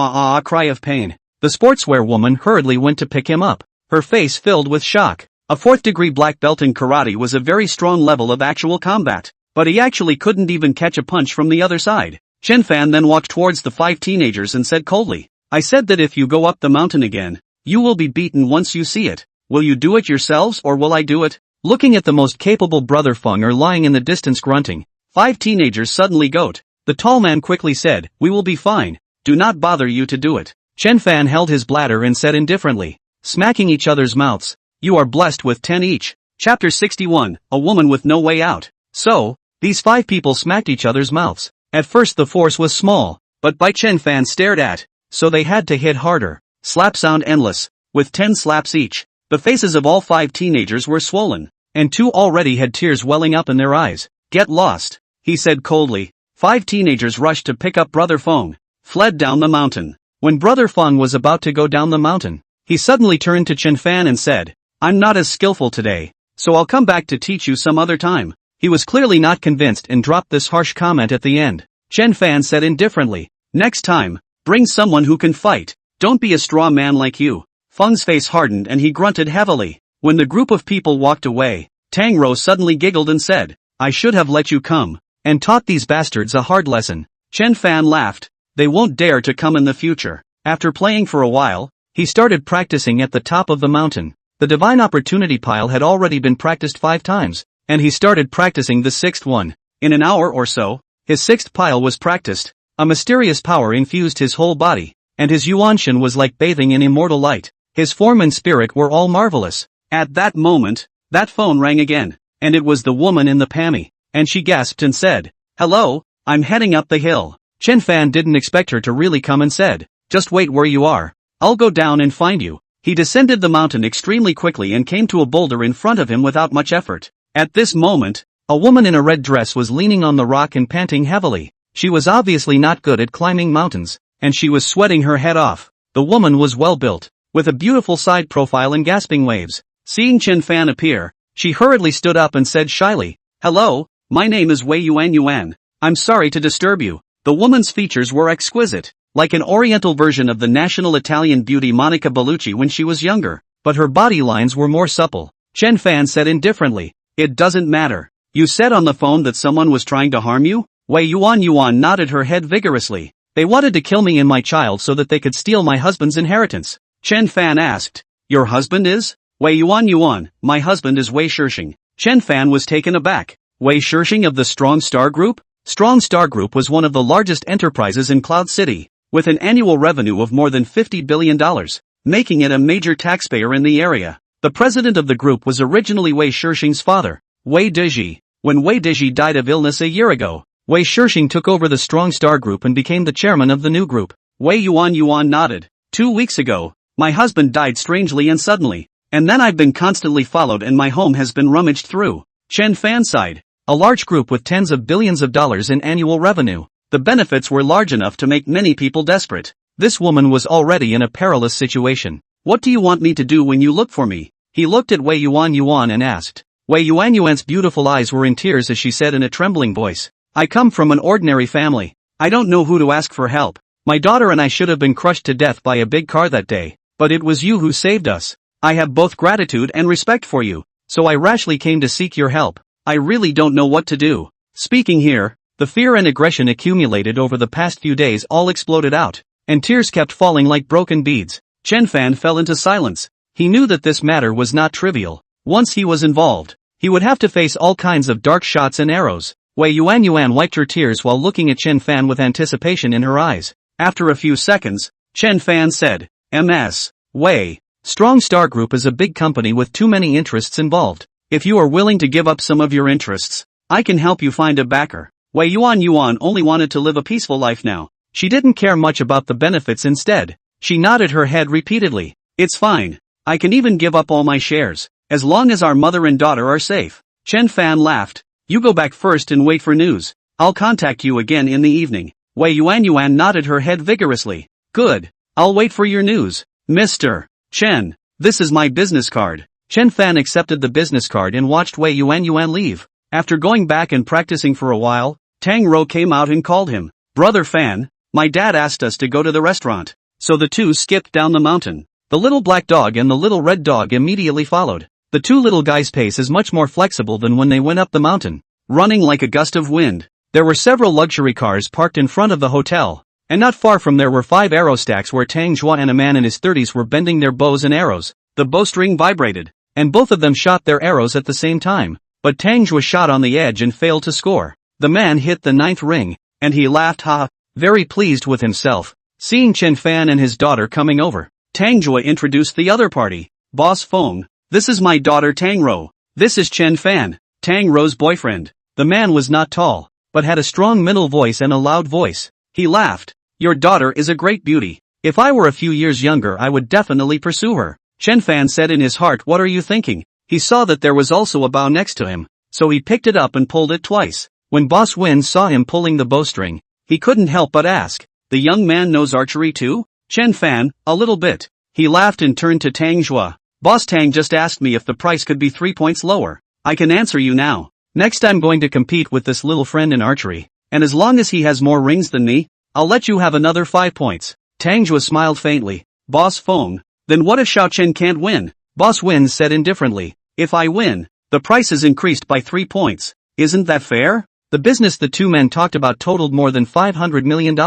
cry of pain. The sportswear woman hurriedly went to pick him up, her face filled with shock. A 4th-degree black belt in karate was a very strong level of actual combat, but he actually couldn't even catch a punch from the other side. Chen Fan then walked towards the 5 teenagers and said coldly, "I said that if you go up the mountain again, you will be beaten once you see it. Will you do it yourselves or will I do it?" Looking at the most capable brother Feng lying in the distance grunting, 5 teenagers suddenly goat. The tall man quickly said, "We will be fine, do not bother you to do it." Chen Fan held his bladder and said indifferently, smacking each other's mouths, "You are blessed with 10 each." Chapter 61, A Woman with No Way Out. So, these 5 people smacked each other's mouths. At first the force was small, but by Chen Fan stared at, so they had to hit harder. Slap sound endless, with 10 slaps each. The faces of all 5 teenagers were swollen, and 2 already had tears welling up in their eyes. "Get lost," he said coldly. 5 teenagers rushed to pick up Brother Feng, fled down the mountain. When Brother Feng was about to go down the mountain, he suddenly turned to Chen Fan and said, "I'm not as skillful today, so I'll come back to teach you some other time." He was clearly not convinced and dropped this harsh comment at the end. Chen Fan said indifferently, "Next time, bring someone who can fight. Don't be a straw man like you." Feng's face hardened and he grunted heavily. When the group of people walked away, Tang Rou suddenly giggled and said, "I should have let you come, and taught these bastards a hard lesson." Chen Fan laughed. "They won't dare to come in the future." After playing for a while, he started practicing at the top of the mountain. The divine opportunity pile had already been practiced 5 times, and he started practicing the 6th one. In an hour or so, his 6th pile was practiced. A mysterious power infused his whole body, and his yuanshan was like bathing in immortal light. His form and spirit were all marvelous. At that moment, that phone rang again, and it was the woman in the pami, and she gasped and said, "Hello, I'm heading up the hill." Chen Fan didn't expect her to really come and said, "Just wait where you are. I'll go down and find you." He descended the mountain extremely quickly and came to a boulder in front of him without much effort. At this moment, a woman in a red dress was leaning on the rock and panting heavily. She was obviously not good at climbing mountains, and she was sweating her head off. The woman was well built, with a beautiful side profile and gasping waves. Seeing Chen Fan appear, she hurriedly stood up and said shyly, "Hello, my name is Wei Yuan. I'm sorry to disturb you." The woman's features were exquisite, like an oriental version of the national Italian beauty Monica Bellucci when she was younger, but her body lines were more supple. Chen Fan said indifferently, "It doesn't matter. You said on the phone that someone was trying to harm you?" Wei Yuan nodded her head vigorously. "They wanted to kill me and my child so that they could steal my husband's inheritance." Chen Fan asked, "Your husband is?" "Wei Yuan, my husband is Wei Shishing." Chen Fan was taken aback. Wei Shishing of the Strong Star Group? Strong Star Group was one of the largest enterprises in Cloud City, with an annual revenue of more than $50 billion, making it a major taxpayer in the area. The president of the group was originally Wei Shishing's father, Wei Dizhi. When Wei Dizhi died of illness a year ago, Wei Shishing took over the Strong Star Group and became the chairman of the new group. Wei Yuan nodded. 2 weeks ago, my husband died strangely and suddenly, and then I've been constantly followed and my home has been rummaged through. Chen Fan sighed. A large group with tens of billions of dollars in annual revenue. The benefits were large enough to make many people desperate. This woman was already in a perilous situation. "What do you want me to do when you look for me?" He looked at Wei Yuan and asked. Wei Yuan's beautiful eyes were in tears as she said in a trembling voice, "I come from an ordinary family. I don't know who to ask for help. My daughter and I should have been crushed to death by a big car that day, but it was you who saved us. I have both gratitude and respect for you, so I rashly came to seek your help. I really don't know what to do." Speaking here, the fear and aggression accumulated over the past few days all exploded out, and tears kept falling like broken beads. Chen Fan fell into silence. He knew that this matter was not trivial. Once he was involved, he would have to face all kinds of dark shots and arrows. Wei Yuan wiped her tears while looking at Chen Fan with anticipation in her eyes. After a few seconds, Chen Fan said, "Ms. Wei, Strong Star Group is a big company with too many interests involved. If you are willing to give up some of your interests, I can help you find a backer." Wei Yuan only wanted to live a peaceful life now. She didn't care much about the benefits instead. She nodded her head repeatedly. "It's fine. I can even give up all my shares, as long as our mother and daughter are safe." Chen Fan laughed. "You go back first and wait for news. I'll contact you again in the evening." Wei Yuan nodded her head vigorously. "Good. I'll wait for your news. Mr. Chen, this is my business card." Chen Fan accepted the business card and watched Wei Yuan leave. After going back and practicing for a while, Tang Rou came out and called him. "Brother Fan, my dad asked us to go to the restaurant." So the two skipped down the mountain. The little black dog and the little red dog immediately followed. The two little guys' pace is much more flexible than when they went up the mountain, running like a gust of wind. There were several luxury cars parked in front of the hotel, and not far from there were 5 arrow stacks where Tang Zhua and a man in his 30s were bending their bows and arrows. The bowstring vibrated, and both of them shot their arrows at the same time. But Tang Rou shot on the edge and failed to score. The man hit the 9th ring, and he laughed very pleased with himself, seeing Chen Fan and his daughter coming over. Tang Rou introduced the other party. Boss Feng, this is my daughter Tang Rou. This is Chen Fan, Tang Rou's boyfriend. The man was not tall, but had a strong middle voice and a loud voice. He laughed. Your daughter is a great beauty. If I were a few years younger I would definitely pursue her. Chen Fan said in his heart, what are you thinking? He saw that there was also a bow next to him, so he picked it up and pulled it twice. When Boss Wen saw him pulling the bowstring, he couldn't help but ask, the young man knows archery too? Chen Fan, a little bit. He laughed and turned to Tang Rou. Boss Tang just asked me if the price could be 3 points lower. I can answer you now. Next I'm going to compete with this little friend in archery, and as long as he has more rings than me, I'll let you have another 5 points. Tang Rou smiled faintly. Boss Feng, then what if Xiao Chen can't win? Boss Wen said indifferently. If I win, the price is increased by 3 points. Isn't that fair? The business the two men talked about totaled more than $500 million,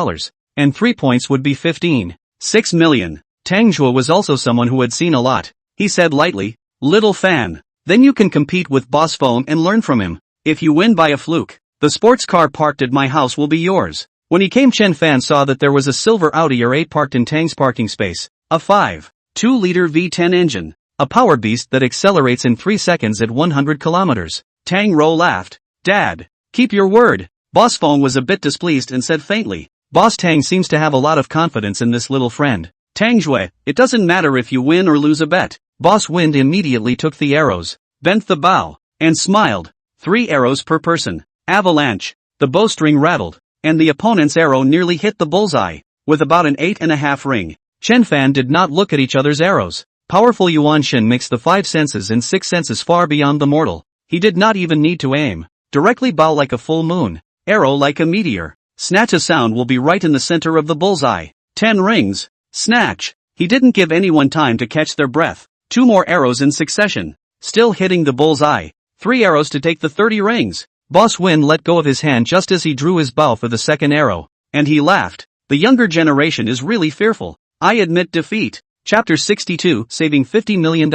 and 3 points would be 15.6 million. Tang Rou was also someone who had seen a lot. He said lightly, little fan. Then you can compete with Boss Feng and learn from him. If you win by a fluke, the sports car parked at my house will be yours. When he came, Chen Fan saw that there was a silver Audi R8 parked in Tang's parking space, a 5.2-liter V10 engine, a power beast that accelerates in 3 seconds at 100 kilometers. Tang Rou laughed. Dad, keep your word. Boss Feng was a bit displeased and said faintly, Boss Tang seems to have a lot of confidence in this little friend. Tang Rou, it doesn't matter if you win or lose a bet. Boss Wind immediately took the arrows, bent the bow, and smiled. 3 arrows per person. Avalanche. The bowstring rattled, and the opponent's arrow nearly hit the bullseye. With about an 8.5 ring, Chen Fan did not look at each other's arrows. Powerful Yuan Shen mixed the 5 senses and 6 senses far beyond the mortal. He did not even need to aim. Directly bow like a full moon. Arrow like a meteor. Snatch a sound will be right in the center of the bullseye. 10 rings. Snatch. He didn't give anyone time to catch their breath. 2 more arrows in succession. Still hitting the bullseye. 3 arrows to take the 30 rings. Boss Win let go of his hand just as he drew his bow for the second arrow. And he laughed. The younger generation is really fearful. I admit defeat. Chapter 62, Saving $50 million.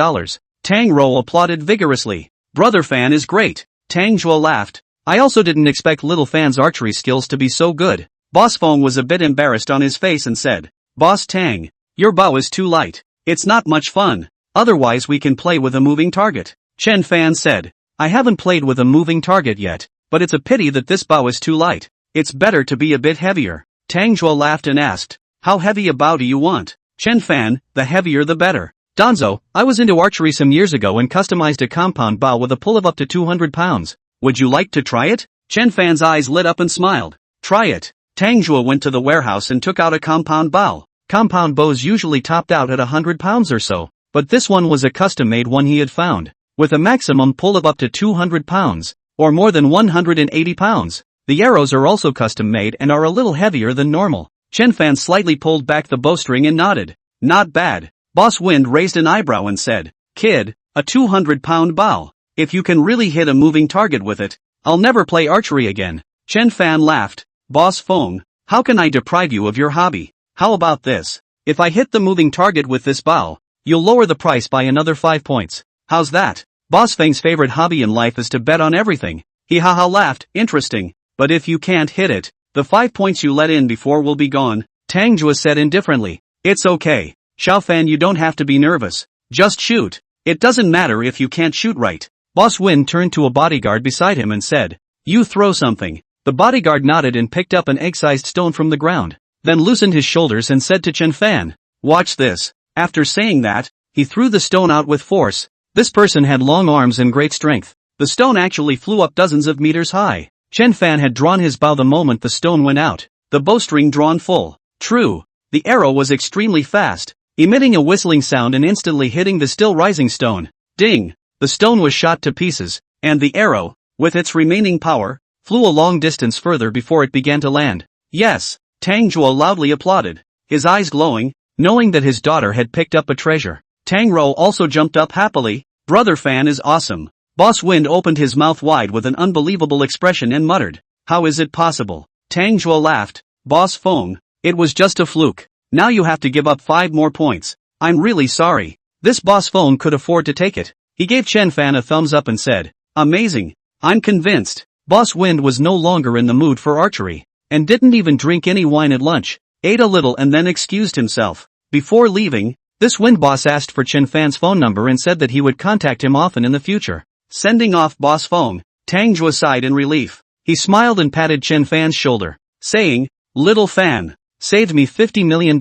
Tang Rou applauded vigorously. Brother Fan is great. Tang Rou laughed. I also didn't expect little Fan's archery skills to be so good. Boss Feng was a bit embarrassed on his face and said, Boss Tang, your bow is too light. It's not much fun. Otherwise we can play with a moving target. Chen Fan said, I haven't played with a moving target yet, but it's a pity that this bow is too light. It's better to be a bit heavier. Tang Rou laughed and asked, how heavy a bow do you want? Chen Fan, the heavier the better. Donzo, I was into archery some years ago and customized a compound bow with a pull of up to 200 pounds. Would you like to try it? Chen Fan's eyes lit up and smiled. Try it. Tang Rou went to the warehouse and took out a compound bow. Compound bows usually topped out at 100 pounds or so, but this one was a custom-made one he had found, with a maximum pull of up to 200 pounds, or more than 180 pounds. The arrows are also custom-made and are a little heavier than normal. Chen Fan slightly pulled back the bowstring and nodded. Not bad. Boss Wind raised an eyebrow and said, Kid, a 200-pound bow. If you can really hit a moving target with it, I'll never play archery again. Chen Fan laughed. Boss Feng, how can I deprive you of your hobby? How about this? If I hit the moving target with this bow, you'll lower the price by another 5 points. How's that? Boss Feng's favorite hobby in life is to bet on everything. He laughed, interesting. But if you can't hit it, the 5 points you let in before will be gone. Tang Rou said indifferently. It's okay. Xiao Fan, you don't have to be nervous. Just shoot. It doesn't matter if you can't shoot right. Boss Win turned to a bodyguard beside him and said, you throw something. The bodyguard nodded and picked up an egg-sized stone from the ground, then loosened his shoulders and said to Chen Fan, watch this. After saying that, he threw the stone out with force. This person had long arms and great strength. The stone actually flew up dozens of meters high. Chen Fan had drawn his bow the moment the stone went out, the bowstring drawn full. True, the arrow was extremely fast, emitting a whistling sound and instantly hitting the still rising stone. Ding! The stone was shot to pieces, and the arrow, with its remaining power, flew a long distance further before it began to land. Yes, Tang Rou loudly applauded, his eyes glowing, knowing that his daughter had picked up a treasure. Tang Rou also jumped up happily. Brother Fan is awesome. Boss Wind opened his mouth wide with an unbelievable expression and muttered, how is it possible? Tang Rou laughed. Boss Feng, it was just a fluke. Now you have to give up 5 more points. I'm really sorry. This Boss Feng could afford to take it. He gave Chen Fan a thumbs up and said, "Amazing. I'm convinced." Boss Wind was no longer in the mood for archery, and didn't even drink any wine at lunch, ate a little and then excused himself. Before leaving, this Wind boss asked for Chen Fan's phone number and said that he would contact him often in the future. Sending off Boss Feng, Tang Rou sighed in relief. He smiled and patted Chen Fan's shoulder, saying, "Little Fan, saved me $50 million.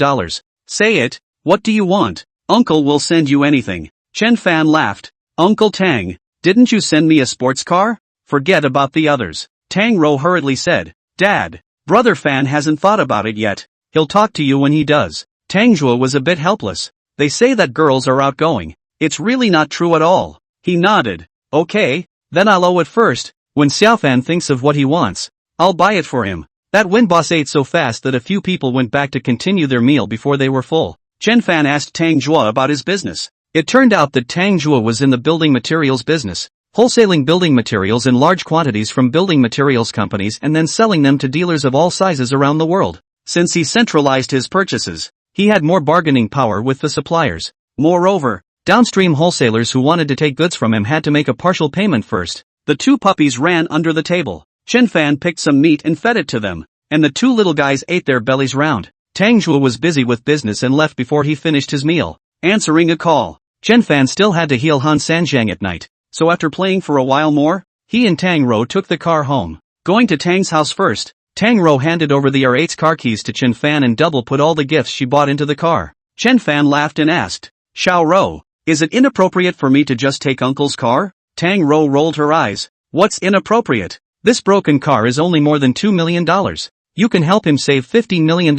Say it, what do you want? Uncle will send you anything." Chen Fan laughed. "Uncle Tang, didn't you send me a sports car? Forget about the others." Tang Rou hurriedly said, "Dad, Brother Fan hasn't thought about it yet. He'll talk to you when he does." Tang Rou was a bit helpless. "They say that girls are outgoing. It's really not true at all." He nodded. "Okay, then I'll owe it first. When Xiaofan thinks of what he wants, I'll buy it for him." That Wind boss ate so fast that a few people went back to continue their meal before they were full. Chen Fan asked Tang Zhuo about his business. It turned out that Tang Zhuo was in the building materials business, wholesaling building materials in large quantities from building materials companies and then selling them to dealers of all sizes around the world. Since he centralized his purchases, he had more bargaining power with the suppliers. Moreover, downstream wholesalers who wanted to take goods from him had to make a partial payment first. The two puppies ran under the table. Chen Fan picked some meat and fed it to them, and the two little guys ate their bellies round. Tang Zhuo was busy with business and left before he finished his meal. Answering a call, Chen Fan still had to heal Han Sanjiang at night, so after playing for a while more, he and Tang Rou took the car home. Going to Tang's house first, Tang Rou handed over the R8's car keys to Chen Fan and double put all the gifts she bought into the car. Chen Fan laughed and asked, "Xiao Rou, is it inappropriate for me to just take Uncle's car?" Tang Rou rolled her eyes. "What's inappropriate? This broken car is only more than $2 million. You can help him save $15 million.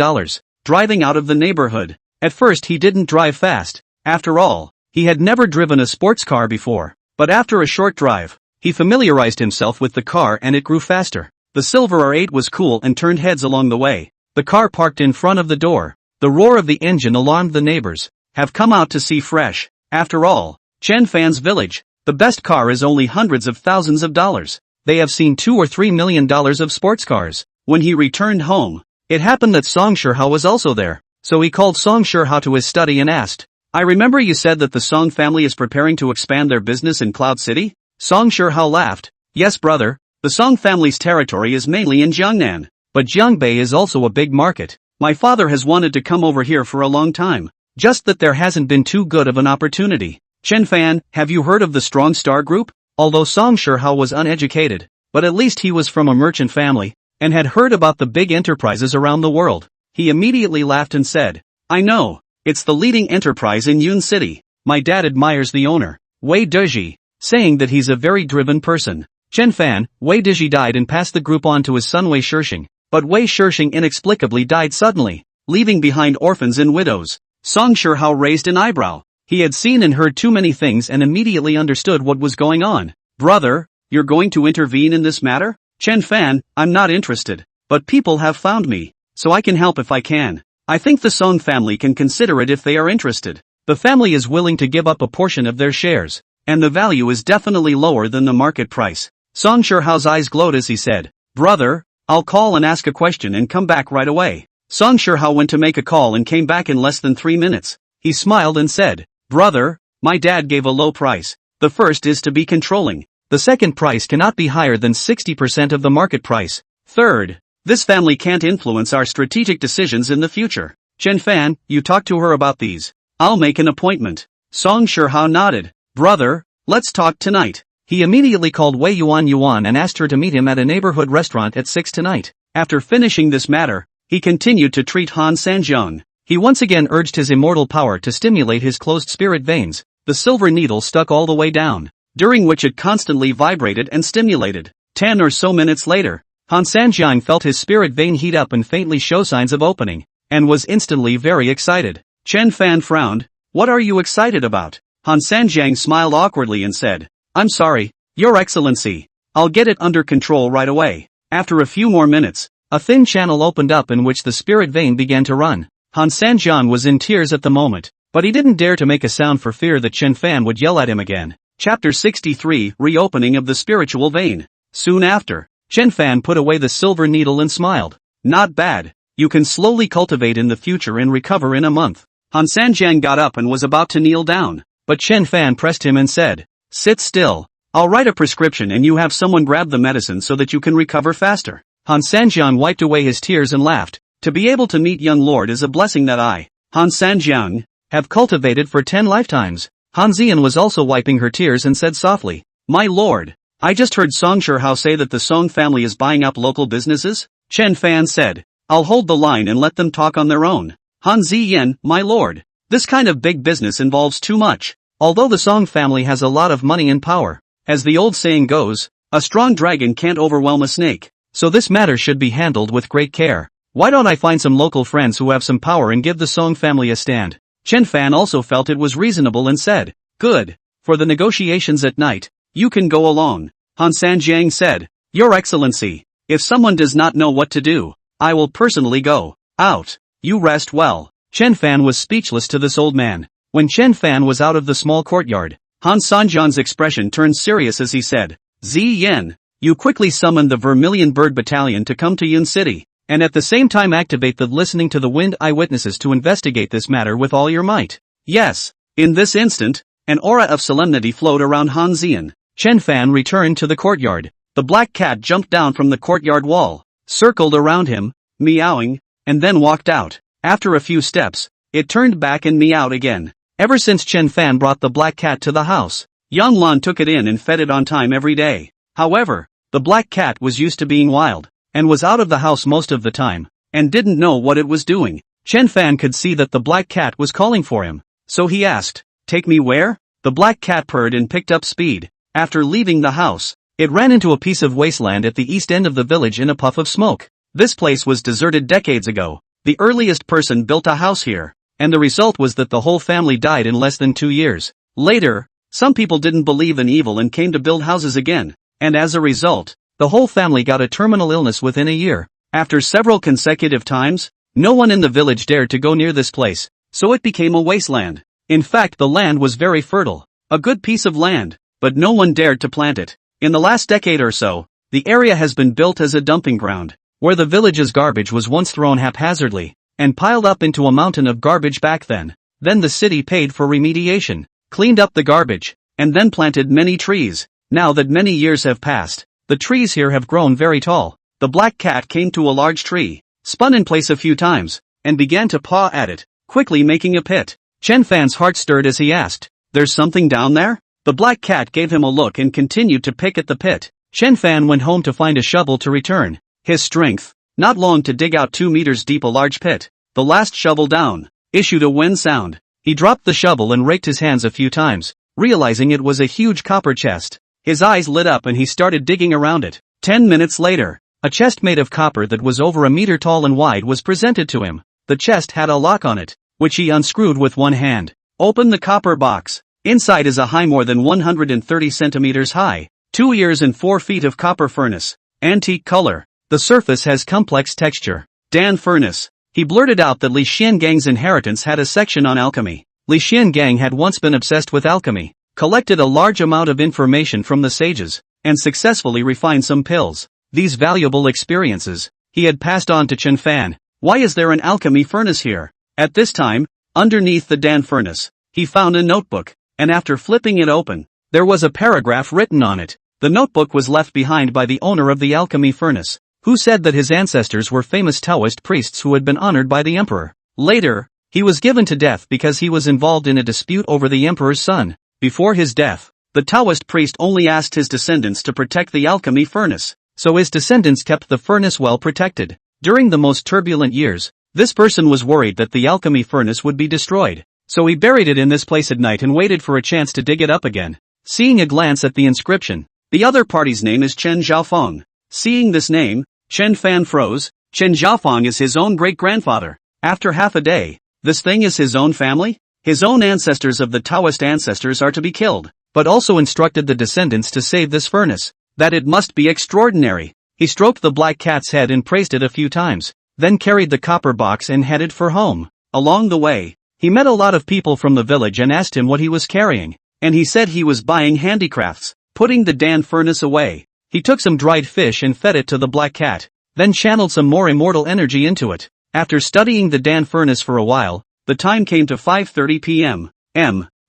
Driving out of the neighborhood. At first he didn't drive fast. After all, he had never driven a sports car before. But after a short drive, he familiarized himself with the car and it grew faster. The silver R8 was cool and turned heads along the way. The car parked in front of the door. The roar of the engine alarmed the neighbors. Have come out to see fresh. After all, Chen Fan's village, the best car is only hundreds of thousands of dollars. They have seen $2 or $3 million of sports cars. When he returned home, it happened that Song Shihao was also there, so he called Song Shihao to his study and asked, "I remember you said that the Song family is preparing to expand their business in Cloud City?" Song Shihao laughed. "Yes brother, the Song family's territory is mainly in Jiangnan, but Jiangbei is also a big market. My father has wanted to come over here for a long time, just that there hasn't been too good of an opportunity." Chen Fan, have you heard of the Strong Star Group? Although Song Shihao was uneducated, but at least he was from a merchant family, and had heard about the big enterprises around the world. He immediately laughed and said, "I know, it's the leading enterprise in Yun City. My dad admires the owner, Wei Dezhi, saying that he's a very driven person." Chen Fan, Wei Dezhi died and passed the group on to his son Wei Shishing, but Wei Shishing inexplicably died suddenly, leaving behind orphans and widows. Song Shihao raised an eyebrow. He had seen and heard too many things and immediately understood what was going on. "Brother, you're going to intervene in this matter?" Chen Fan, I'm not interested, but people have found me, so I can help if I can. I think the Song family can consider it if they are interested. The family is willing to give up a portion of their shares, and the value is definitely lower than the market price. Song Shihao's eyes glowed as he said, "Brother, I'll call and ask a question and come back right away." Song Shihao went to make a call and came back in less than 3 minutes. He smiled and said, "Brother, my dad gave a low price. The first is to be controlling. The second price cannot be higher than 60% of the market price. Third, this family can't influence our strategic decisions in the future. Chen Fan, you talk to her about these. I'll make an appointment." Song Shihao nodded. "Brother, let's talk tonight." He immediately called Wei Yuan and asked her to meet him at a neighborhood restaurant at 6 tonight. After finishing this matter, he continued to treat Han Sanjiang. He once again urged his immortal power to stimulate his closed spirit veins. The silver needle stuck all the way down, during which it constantly vibrated and stimulated. 10 or so minutes later, Han Sanjiang felt his spirit vein heat up and faintly show signs of opening, and was instantly very excited. Chen Fan frowned. "What are you excited about?" Han Sanjiang smiled awkwardly and said, "I'm sorry, Your Excellency. I'll get it under control right away." After a few more minutes, a thin channel opened up in which the spirit vein began to run. Han Sanjiang was in tears at the moment, but he didn't dare to make a sound for fear that Chen Fan would yell at him again. Chapter 63, Reopening of the Spiritual Vein. Soon after, Chen Fan put away the silver needle and smiled. "Not bad. You can slowly cultivate in the future and recover in a month." Han Sanjiang got up and was about to kneel down, but Chen Fan pressed him and said, Sit still. I'll write a prescription and you have someone grab the medicine so that you can recover faster. Han Sanjiang wiped away his tears and laughed. To be able to meet young lord is a blessing that I, Han Sanjiang, have cultivated for 10 lifetimes. Han Xian was also wiping her tears and said softly, My lord, I just heard Song Shihao say that the Song family is buying up local businesses. Chen Fan said, I'll hold the line and let them talk on their own. Han Ziyan, my lord, this kind of big business involves too much. Although the Song family has a lot of money and power, as the old saying goes, a strong dragon can't overwhelm a snake, so this matter should be handled with great care. Why don't I find some local friends who have some power and give the Song family a stand? Chen Fan also felt it was reasonable and said, Good. For the negotiations at night, you can go along. Han Sanjiang said, Your Excellency, if someone does not know what to do, I will personally go out. You rest well. Chen Fan was speechless to this old man. When Chen Fan was out of the small courtyard, Han Sanjiang's expression turned serious as he said, Zi Yen, you quickly summon the Vermilion Bird Battalion to come to Yun City, and at the same time activate the Listening to the Wind eyewitnesses to investigate this matter with all your might. Yes. In this instant, an aura of solemnity flowed around Han Xian. Chen Fan returned to the courtyard. The black cat jumped down from the courtyard wall, circled around him, meowing, and then walked out. After a few steps, it turned back and meowed again. Ever since Chen Fan brought the black cat to the house, Yang Lan took it in and fed it on time every day. However, the black cat was used to being wild, and was out of the house most of the time, and didn't know what it was doing. Chen Fan could see that the black cat was calling for him, so he asked, Take me where? The black cat purred and picked up speed. After leaving the house, it ran into a piece of wasteland at the east end of the village in a puff of smoke. This place was deserted decades ago. The earliest person built a house here, and the result was that the whole family died in less than 2 years. Later, some people didn't believe in evil and came to build houses again, and as a result, the whole family got a terminal illness within a year. After several consecutive times, no one in the village dared to go near this place, so it became a wasteland. In fact, the land was very fertile, a good piece of land, but no one dared to plant it. In the last decade or so, the area has been built as a dumping ground, where the village's garbage was once thrown haphazardly, and piled up into a mountain of garbage back then. Then the city paid for remediation, cleaned up the garbage, and then planted many trees. Now that many years have passed, the trees here have grown very tall. The black cat came to a large tree, spun in place a few times, and began to paw at it, quickly making a pit. Chen Fan's heart stirred as he asked, There's something down there? The black cat gave him a look and continued to pick at the pit. Chen Fan went home to find a shovel to return his strength. Not long to dig out 2 meters deep a large pit. The last shovel down issued a wind sound. He dropped the shovel and raked his hands a few times, realizing it was a huge copper chest. His eyes lit up and he started digging around it. 10 minutes later, a chest made of copper that was over a meter tall and wide was presented to him. The chest had a lock on it, which he unscrewed with one hand. Open the copper box. Inside is a high more than 130 centimeters high, 2 years and 4 feet of copper furnace. Antique color. The surface has complex texture. Dan furnace. He blurted out that Li Xiangang's inheritance had a section on alchemy. Li Xiangang had once been obsessed with alchemy, collected a large amount of information from the sages, and successfully refined some pills. These valuable experiences, he had passed on to Chen Fan. Why is there an alchemy furnace here? At this time, underneath the Dan furnace, he found a notebook, and after flipping it open, there was a paragraph written on it. The notebook was left behind by the owner of the alchemy furnace, who said that his ancestors were famous Taoist priests who had been honored by the emperor. Later, he was given to death because he was involved in a dispute over the emperor's son. Before his death, the Taoist priest only asked his descendants to protect the alchemy furnace, so his descendants kept the furnace well protected. During the most turbulent years, this person was worried that the alchemy furnace would be destroyed, so he buried it in this place at night and waited for a chance to dig it up again. Seeing a glance at the inscription, the other party's name is Chen Zhaofeng. Seeing this name, Chen Fan froze. Chen Zhaofeng is his own great-grandfather. After half a day, this thing is his own family? His own ancestors of the Taoist ancestors are to be killed, but also instructed the descendants to save this furnace. That it must be extraordinary. He stroked the black cat's head and praised it a few times, then carried the copper box and headed for home. Along the way, he met a lot of people from the village and asked him what he was carrying, and he said he was buying handicrafts. Putting the Dan furnace away, he took some dried fish and fed it to the black cat, then channeled some more immortal energy into it. After studying the Dan furnace for a while, the time came to 5:30 p.m.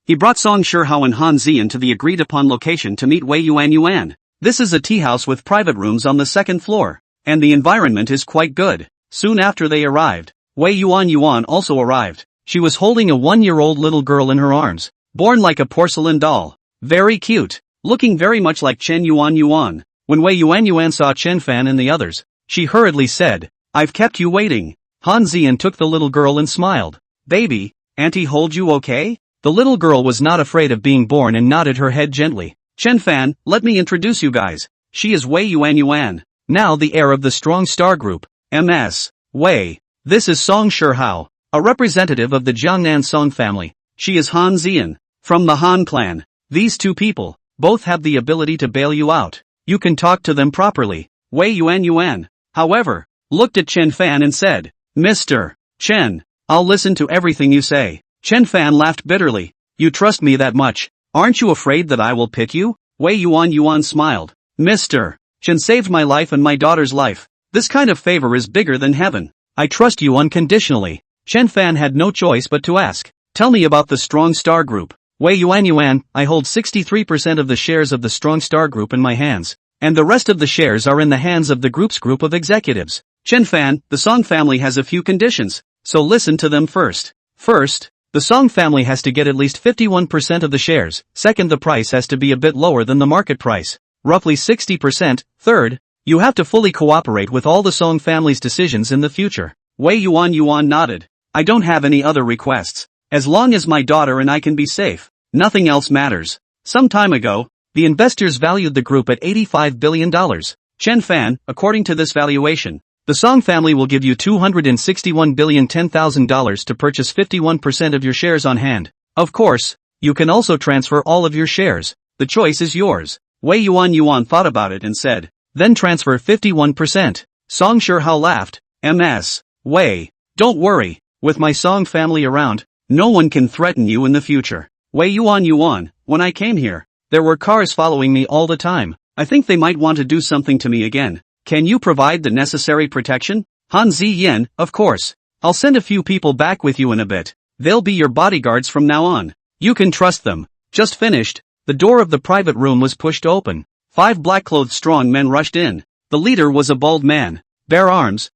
He brought Song Shihao and Han Ziyan to the agreed-upon location to meet Wei Yuan. This is a tea house with private rooms on the second floor, and the environment is quite good. Soon after they arrived, Wei Yuan also arrived. She was holding a 1-year-old little girl in her arms, born like a porcelain doll. Very cute, looking very much like Chen Yuan. When Wei Yuan saw Chen Fan and the others, she hurriedly said, "I've kept you waiting." Han Ziyan took the little girl and smiled. "Baby, Auntie hold you okay?" The little girl was not afraid of being born and nodded her head gently. "Chen Fan, let me introduce you guys. She is Wei Yuan. Now the heir of the Strong Star Group, MS. Wei. This is Song Shihao, a representative of the Jiangnan Song family. She is Han Ziyan, from the Han clan. These two people, both have the ability to bail you out. You can talk to them properly." Wei Yuan, however, looked at Chen Fan and said, "Mr. Chen, I'll listen to everything you say." Chen Fan laughed bitterly. "You trust me that much? Aren't you afraid that I will pick you?" Wei Yuan smiled. "Mr. Chen saved my life and my daughter's life. This kind of favor is bigger than heaven. I trust you unconditionally." Chen Fan had no choice but to ask, "Tell me about the Strong Star Group." Wei Yuan, I hold 63% of the shares of the Strong Star Group in my hands, and the rest of the shares are in the hands of the group's group of executives. Chen Fan, the Song family has a few conditions, so listen to them first. First, the Song family has to get at least 51% of the shares. Second, the price has to be a bit lower than the market price, roughly 60%. Third, you have to fully cooperate with all the Song family's decisions in the future. Wei Yuan nodded. "I don't have any other requests. As long as my daughter and I can be safe, nothing else matters." Some time ago, the investors valued the group at $85 billion. Chen Fan, according to this valuation, the Song family will give you $261,010,000 to purchase 51% of your shares on hand. Of course, you can also transfer all of your shares. The choice is yours. Wei Yuan thought about it and said, "Then transfer 51%. Song Shihao laughed. "MS. Wei, don't worry, with my Song family around, no one can threaten you in the future." Wei Yuan, when I came here, there were cars following me all the time. I think they might want to do something to me again. Can you provide the necessary protection? Han Ziyan, of course. I'll send a few people back with you in a bit. They'll be your bodyguards from now on. You can trust them. Just finished. The door of the private room was pushed open. 5 black-clothed strong men rushed in. The leader was a bald man. Bare arms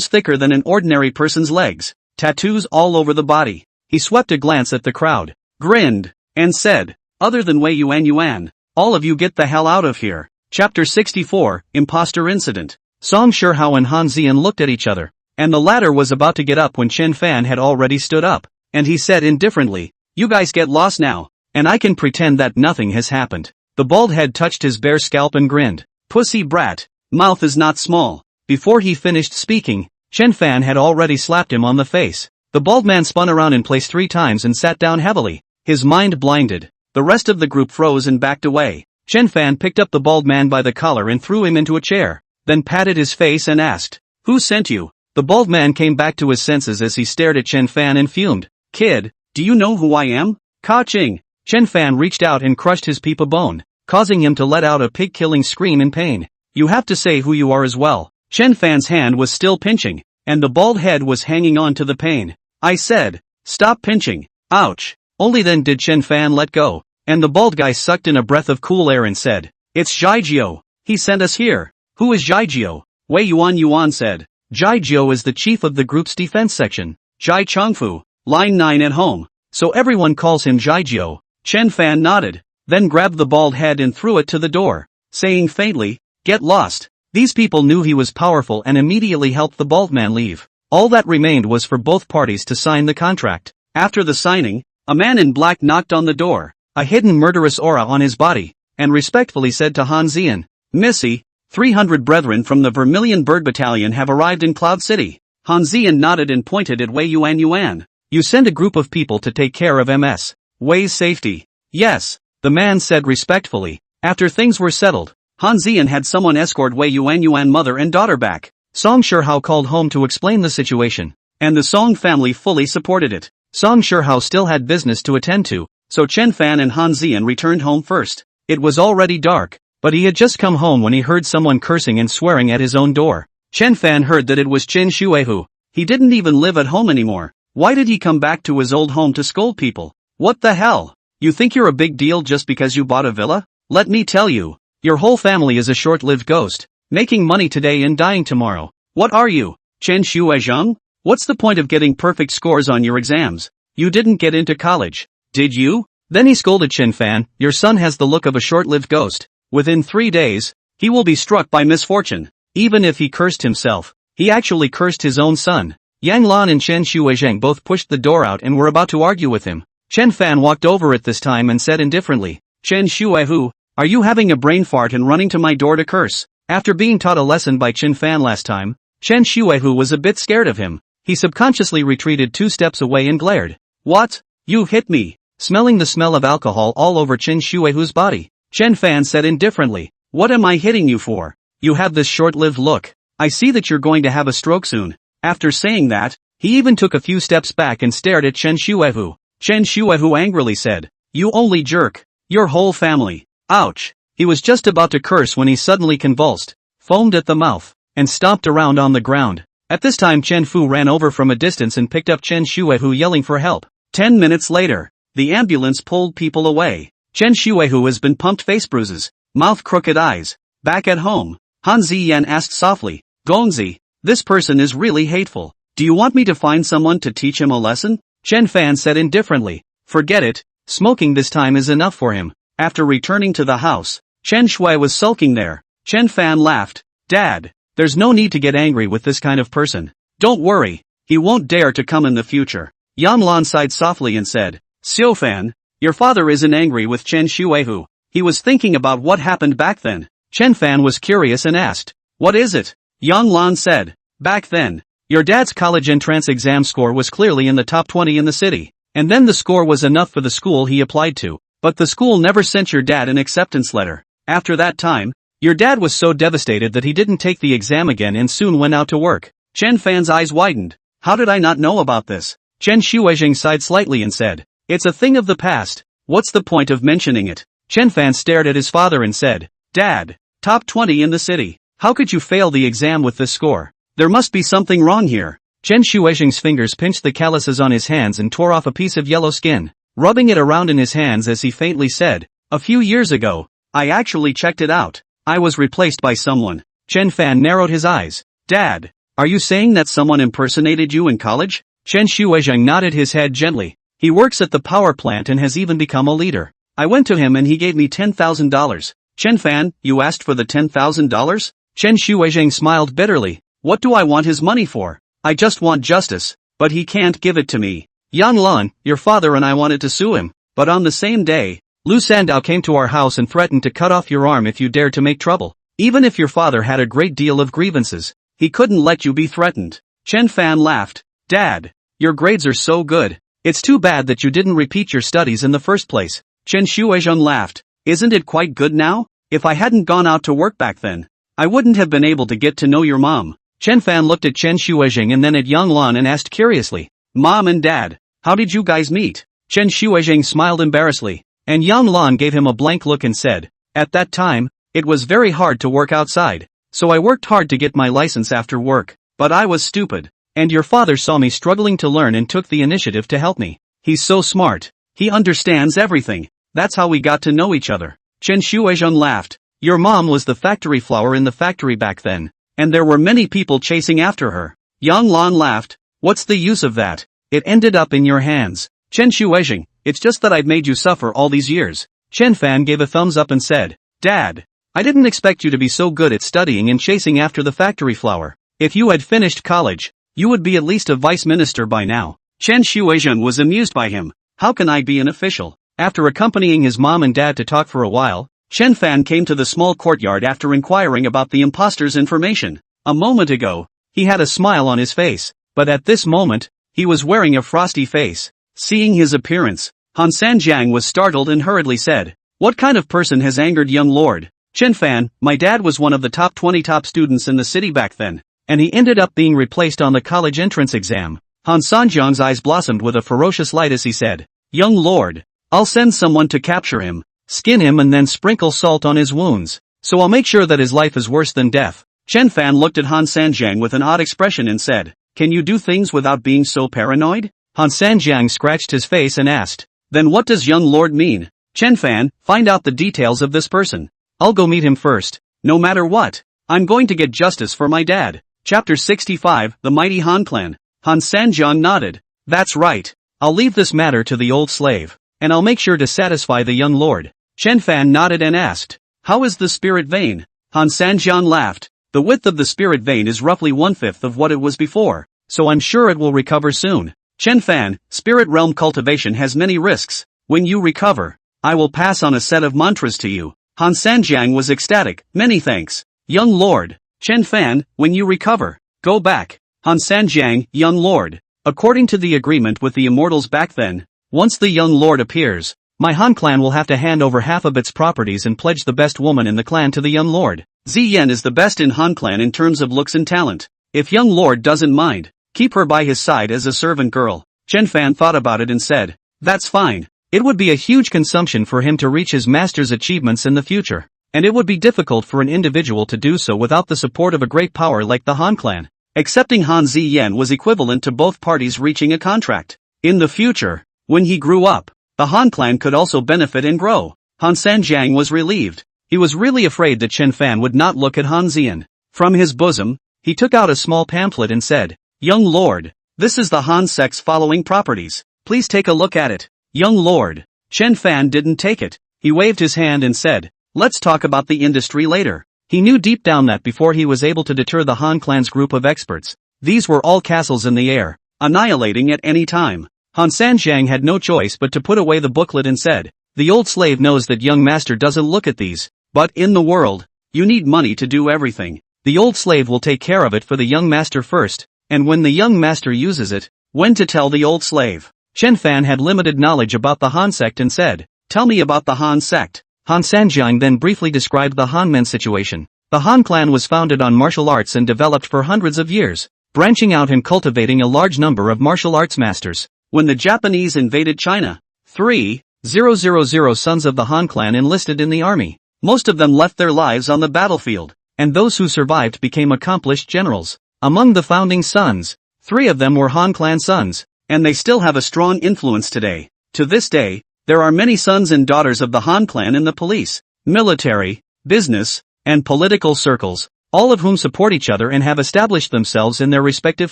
thicker than an ordinary person's legs. Tattoos all over the body. He swept a glance at the crowd, grinned, and said, "Other than Wei Yuan, all of you get the hell out of here." Chapter 64, Imposter Incident. Song Shihao and Han Ziyan looked at each other, and the latter was about to get up when Chen Fan had already stood up, and he said indifferently, "You guys get lost now, and I can pretend that nothing has happened." The bald head touched his bare scalp and grinned. "Pussy brat, mouth is not small." Before he finished speaking, Chen Fan had already slapped him on the face. The bald man spun around in place 3 times and sat down heavily, his mind blinded. The rest of the group froze and backed away. Chen Fan picked up the bald man by the collar and threw him into a chair, then patted his face and asked, "Who sent you?" The bald man came back to his senses as he stared at Chen Fan and fumed. "Kid, do you know who I am?" "Ka-ching." Chen Fan reached out and crushed his peepa bone, causing him to let out a pig-killing scream in pain. "You have to say who you are as well." Chen Fan's hand was still pinching, and the bald head was hanging on to the pain. "I said, stop pinching." Ouch. Only then did Chen Fan let go, and the bald guy sucked in a breath of cool air and said, "It's Jijiu. He sent us here." "Who is Jijiu?" Wei Yuan said. "Jijiu is the chief of the group's defense section. Jai Chongfu, line 9 at home. So everyone calls him Jijiu." Chen Fan nodded, then grabbed the bald head and threw it to the door, saying faintly, "Get lost." These people knew he was powerful and immediately helped the bald man leave. All that remained was for both parties to sign the contract. After the signing, a man in black knocked on the door, a hidden murderous aura on his body, and respectfully said to Han Ziyan, "Missy, 300 brethren from the Vermilion Bird Battalion have arrived in Cloud City." Han Ziyan nodded and pointed at Wei Yuan. "You send a group of people to take care of MS. Wei's safety." "Yes," the man said respectfully. After things were settled, Han Ziyan had someone escort Wei Yuan mother and daughter back. Song Shihao called home to explain the situation, and the Song family fully supported it. Song Shihao still had business to attend to, so Chen Fan and Han Ziyan returned home first. It was already dark, but he had just come home when he heard someone cursing and swearing at his own door. Chen Fan heard that it was Chen Shuehu. He didn't even live at home anymore. Why did he come back to his old home to scold people? What the hell? You think you're a big deal just because you bought a villa? Let me tell you, your whole family is a short-lived ghost, making money today and dying tomorrow. What are you, Chen Shuizheng? What's the point of getting perfect scores on your exams? You didn't get into college, did you? Then he scolded Chen Fan, your son has the look of a short-lived ghost. Within 3 days, he will be struck by misfortune. Even if he cursed himself, he actually cursed his own son. Yang Lan and Chen Shuizheng both pushed the door out and were about to argue with him. Chen Fan walked over at this time and said indifferently, Chen Shuihu, are you having a brain fart and running to my door to curse? After being taught a lesson by Chen Fan last time, Chen Shuihu was a bit scared of him. He subconsciously retreated 2 steps away and glared. What? You hit me? Smelling the smell of alcohol all over Chen Shuihu's body, Chen Fan said indifferently, what am I hitting you for? You have this short-lived look. I see that you're going to have a stroke soon. After saying that, he even took a few steps back and stared at Chen Shuihu. Chen Shuihu angrily said, you only jerk. Your whole family. Ouch. He was just about to curse when he suddenly convulsed, foamed at the mouth, and stomped around on the ground. At this time Chen Fu ran over from a distance and picked up Chen Shuihu yelling for help. 10 minutes later, the ambulance pulled people away. Chen Shuihu has been pumped face bruises, mouth crooked eyes. Back at home, Han Ziyan asked softly, Gongzi, this person is really hateful. Do you want me to find someone to teach him a lesson? Chen Fan said indifferently, forget it, smoking this time is enough for him. After returning to the house, Chen Shui was sulking there. Chen Fan laughed, Dad, there's no need to get angry with this kind of person. Don't worry, he won't dare to come in the future. Yang Lan sighed softly and said, Xiu Fan, your father isn't angry with Chen Shuihu. He was thinking about what happened back then. Chen Fan was curious and asked, what is it? Yang Lan said, back then, your dad's college entrance exam score was clearly in the top 20 in the city. And then the score was enough for the school he applied to. But the school never sent your dad an acceptance letter. After that time, your dad was so devastated that he didn't take the exam again and soon went out to work. Chen Fan's eyes widened. How did I not know about this? Chen Shuizheng sighed slightly and said, it's a thing of the past. What's the point of mentioning it? Chen Fan stared at his father and said, Dad, top 20 in the city. How could you fail the exam with this score? There must be something wrong here. Chen Shuizheng's fingers pinched the calluses on his hands and tore off a piece of yellow skin, rubbing it around in his hands as he faintly said, a few years ago, I actually checked it out. I was replaced by someone. Chen Fan narrowed his eyes. Dad, are you saying that someone impersonated you in college? Chen Shuizheng nodded his head gently. He works at the power plant and has even become a leader. I went to him and he gave me $10,000. Chen Fan, you asked for the $10,000? Chen Shuizheng smiled bitterly. What do I want his money for? I just want justice, but he can't give it to me. Yang Lan, your father and I wanted to sue him, but on the same day, Lu Sandao came to our house and threatened to cut off your arm if you dared to make trouble. Even if your father had a great deal of grievances, he couldn't let you be threatened. Chen Fan laughed. Dad, your grades are so good. It's too bad that you didn't repeat your studies in the first place. Chen Shuizheng laughed. Isn't it quite good now? If I hadn't gone out to work back then, I wouldn't have been able to get to know your mom. Chen Fan looked at Chen Shuizheng and then at Yang Lan and asked curiously, Mom and Dad, how did you guys meet? Chen Shuizheng smiled embarrassedly, and Yang Lan gave him a blank look and said, at that time, it was very hard to work outside, so I worked hard to get my license after work, but I was stupid, and your father saw me struggling to learn and took the initiative to help me. He's so smart. He understands everything. That's how we got to know each other. Chen Shuizheng laughed. Your mom was the factory flower in the factory back then, and there were many people chasing after her. Yang Lan laughed. What's the use of that? It ended up in your hands. Chen Shuizheng, it's just that I've made you suffer all these years. Chen Fan gave a thumbs up and said, Dad, I didn't expect you to be so good at studying and chasing after the factory flower. If you had finished college, you would be at least a vice minister by now. Chen Shuizheng was amused by him. How can I be an official? After accompanying his mom and dad to talk for a while, Chen Fan came to the small courtyard after inquiring about the imposter's information. A moment ago, he had a smile on his face, but at this moment, he was wearing a frosty face. Seeing his appearance, Han Sanjiang was startled and hurriedly said, What kind of person has angered young lord? Chen Fan, my dad was one of the top 20 top students in the city back then, and he ended up being replaced on the college entrance exam. Han Sanjiang's eyes blossomed with a ferocious light as he said, Young lord, I'll send someone to capture him, skin him and then sprinkle salt on his wounds, so I'll make sure that his life is worse than death. Chen Fan looked at Han Sanjiang with an odd expression and said, Can you do things without being so paranoid? Han Sanjiang scratched his face and asked, Then what does young lord mean? Chen Fan, find out the details of this person. I'll go meet him first. No matter what, I'm going to get justice for my dad. Chapter 65, The Mighty Han Clan. Han Sanjiang nodded. That's right. I'll leave this matter to the old slave, and I'll make sure to satisfy the young lord. Chen Fan nodded and asked, how is the spirit vein? Han Sanjiang laughed. The width of the spirit vein is roughly 1/5 of what it was before, so I'm sure it will recover soon. Chen Fan, spirit realm cultivation has many risks. When you recover, I will pass on a set of mantras to you. Han Sanjiang was ecstatic. Many thanks, young lord. Chen Fan, when you recover, go back. Han Sanjiang, young lord. According to the agreement with the immortals back then, once the young lord appears, my Han clan will have to hand over half of its properties and pledge the best woman in the clan to the young lord. Ziyan is the best in Han clan in terms of looks and talent. If young lord doesn't mind, keep her by his side as a servant girl. Chen Fan thought about it and said, that's fine. It would be a huge consumption for him to reach his master's achievements in the future, and it would be difficult for an individual to do so without the support of a great power like the Han clan. Accepting Han Ziyan was equivalent to both parties reaching a contract. In the future, when he grew up, the Han clan could also benefit and grow. Han Sanjiang was relieved. He was really afraid that Chen Fan would not look at Han Ziyan. From his bosom, he took out a small pamphlet and said, young lord, this is the Han sect's following properties. Please take a look at it. Young lord. Chen Fan didn't take it. He waved his hand and said, let's talk about the industry later. He knew deep down that before he was able to deter the Han clan's group of experts, these were all castles in the air, annihilating at any time. Han Sanjiang had no choice but to put away the booklet and said, the old slave knows that young master doesn't look at these, but in the world, you need money to do everything. The old slave will take care of it for the young master first, and when the young master uses it, when to tell the old slave. Chen Fan had limited knowledge about the Han sect and said, tell me about the Han sect. Han Sanjiang then briefly described the Han men situation. The Han clan was founded on martial arts and developed for hundreds of years, branching out and cultivating a large number of martial arts masters. When the Japanese invaded China, 3,000 sons of the Han clan enlisted in the army. Most of them left their lives on the battlefield, and those who survived became accomplished generals. Among the founding sons, 3 of them were Han clan sons, and they still have a strong influence today. To this day, there are many sons and daughters of the Han clan in the police, military, business, and political circles, all of whom support each other and have established themselves in their respective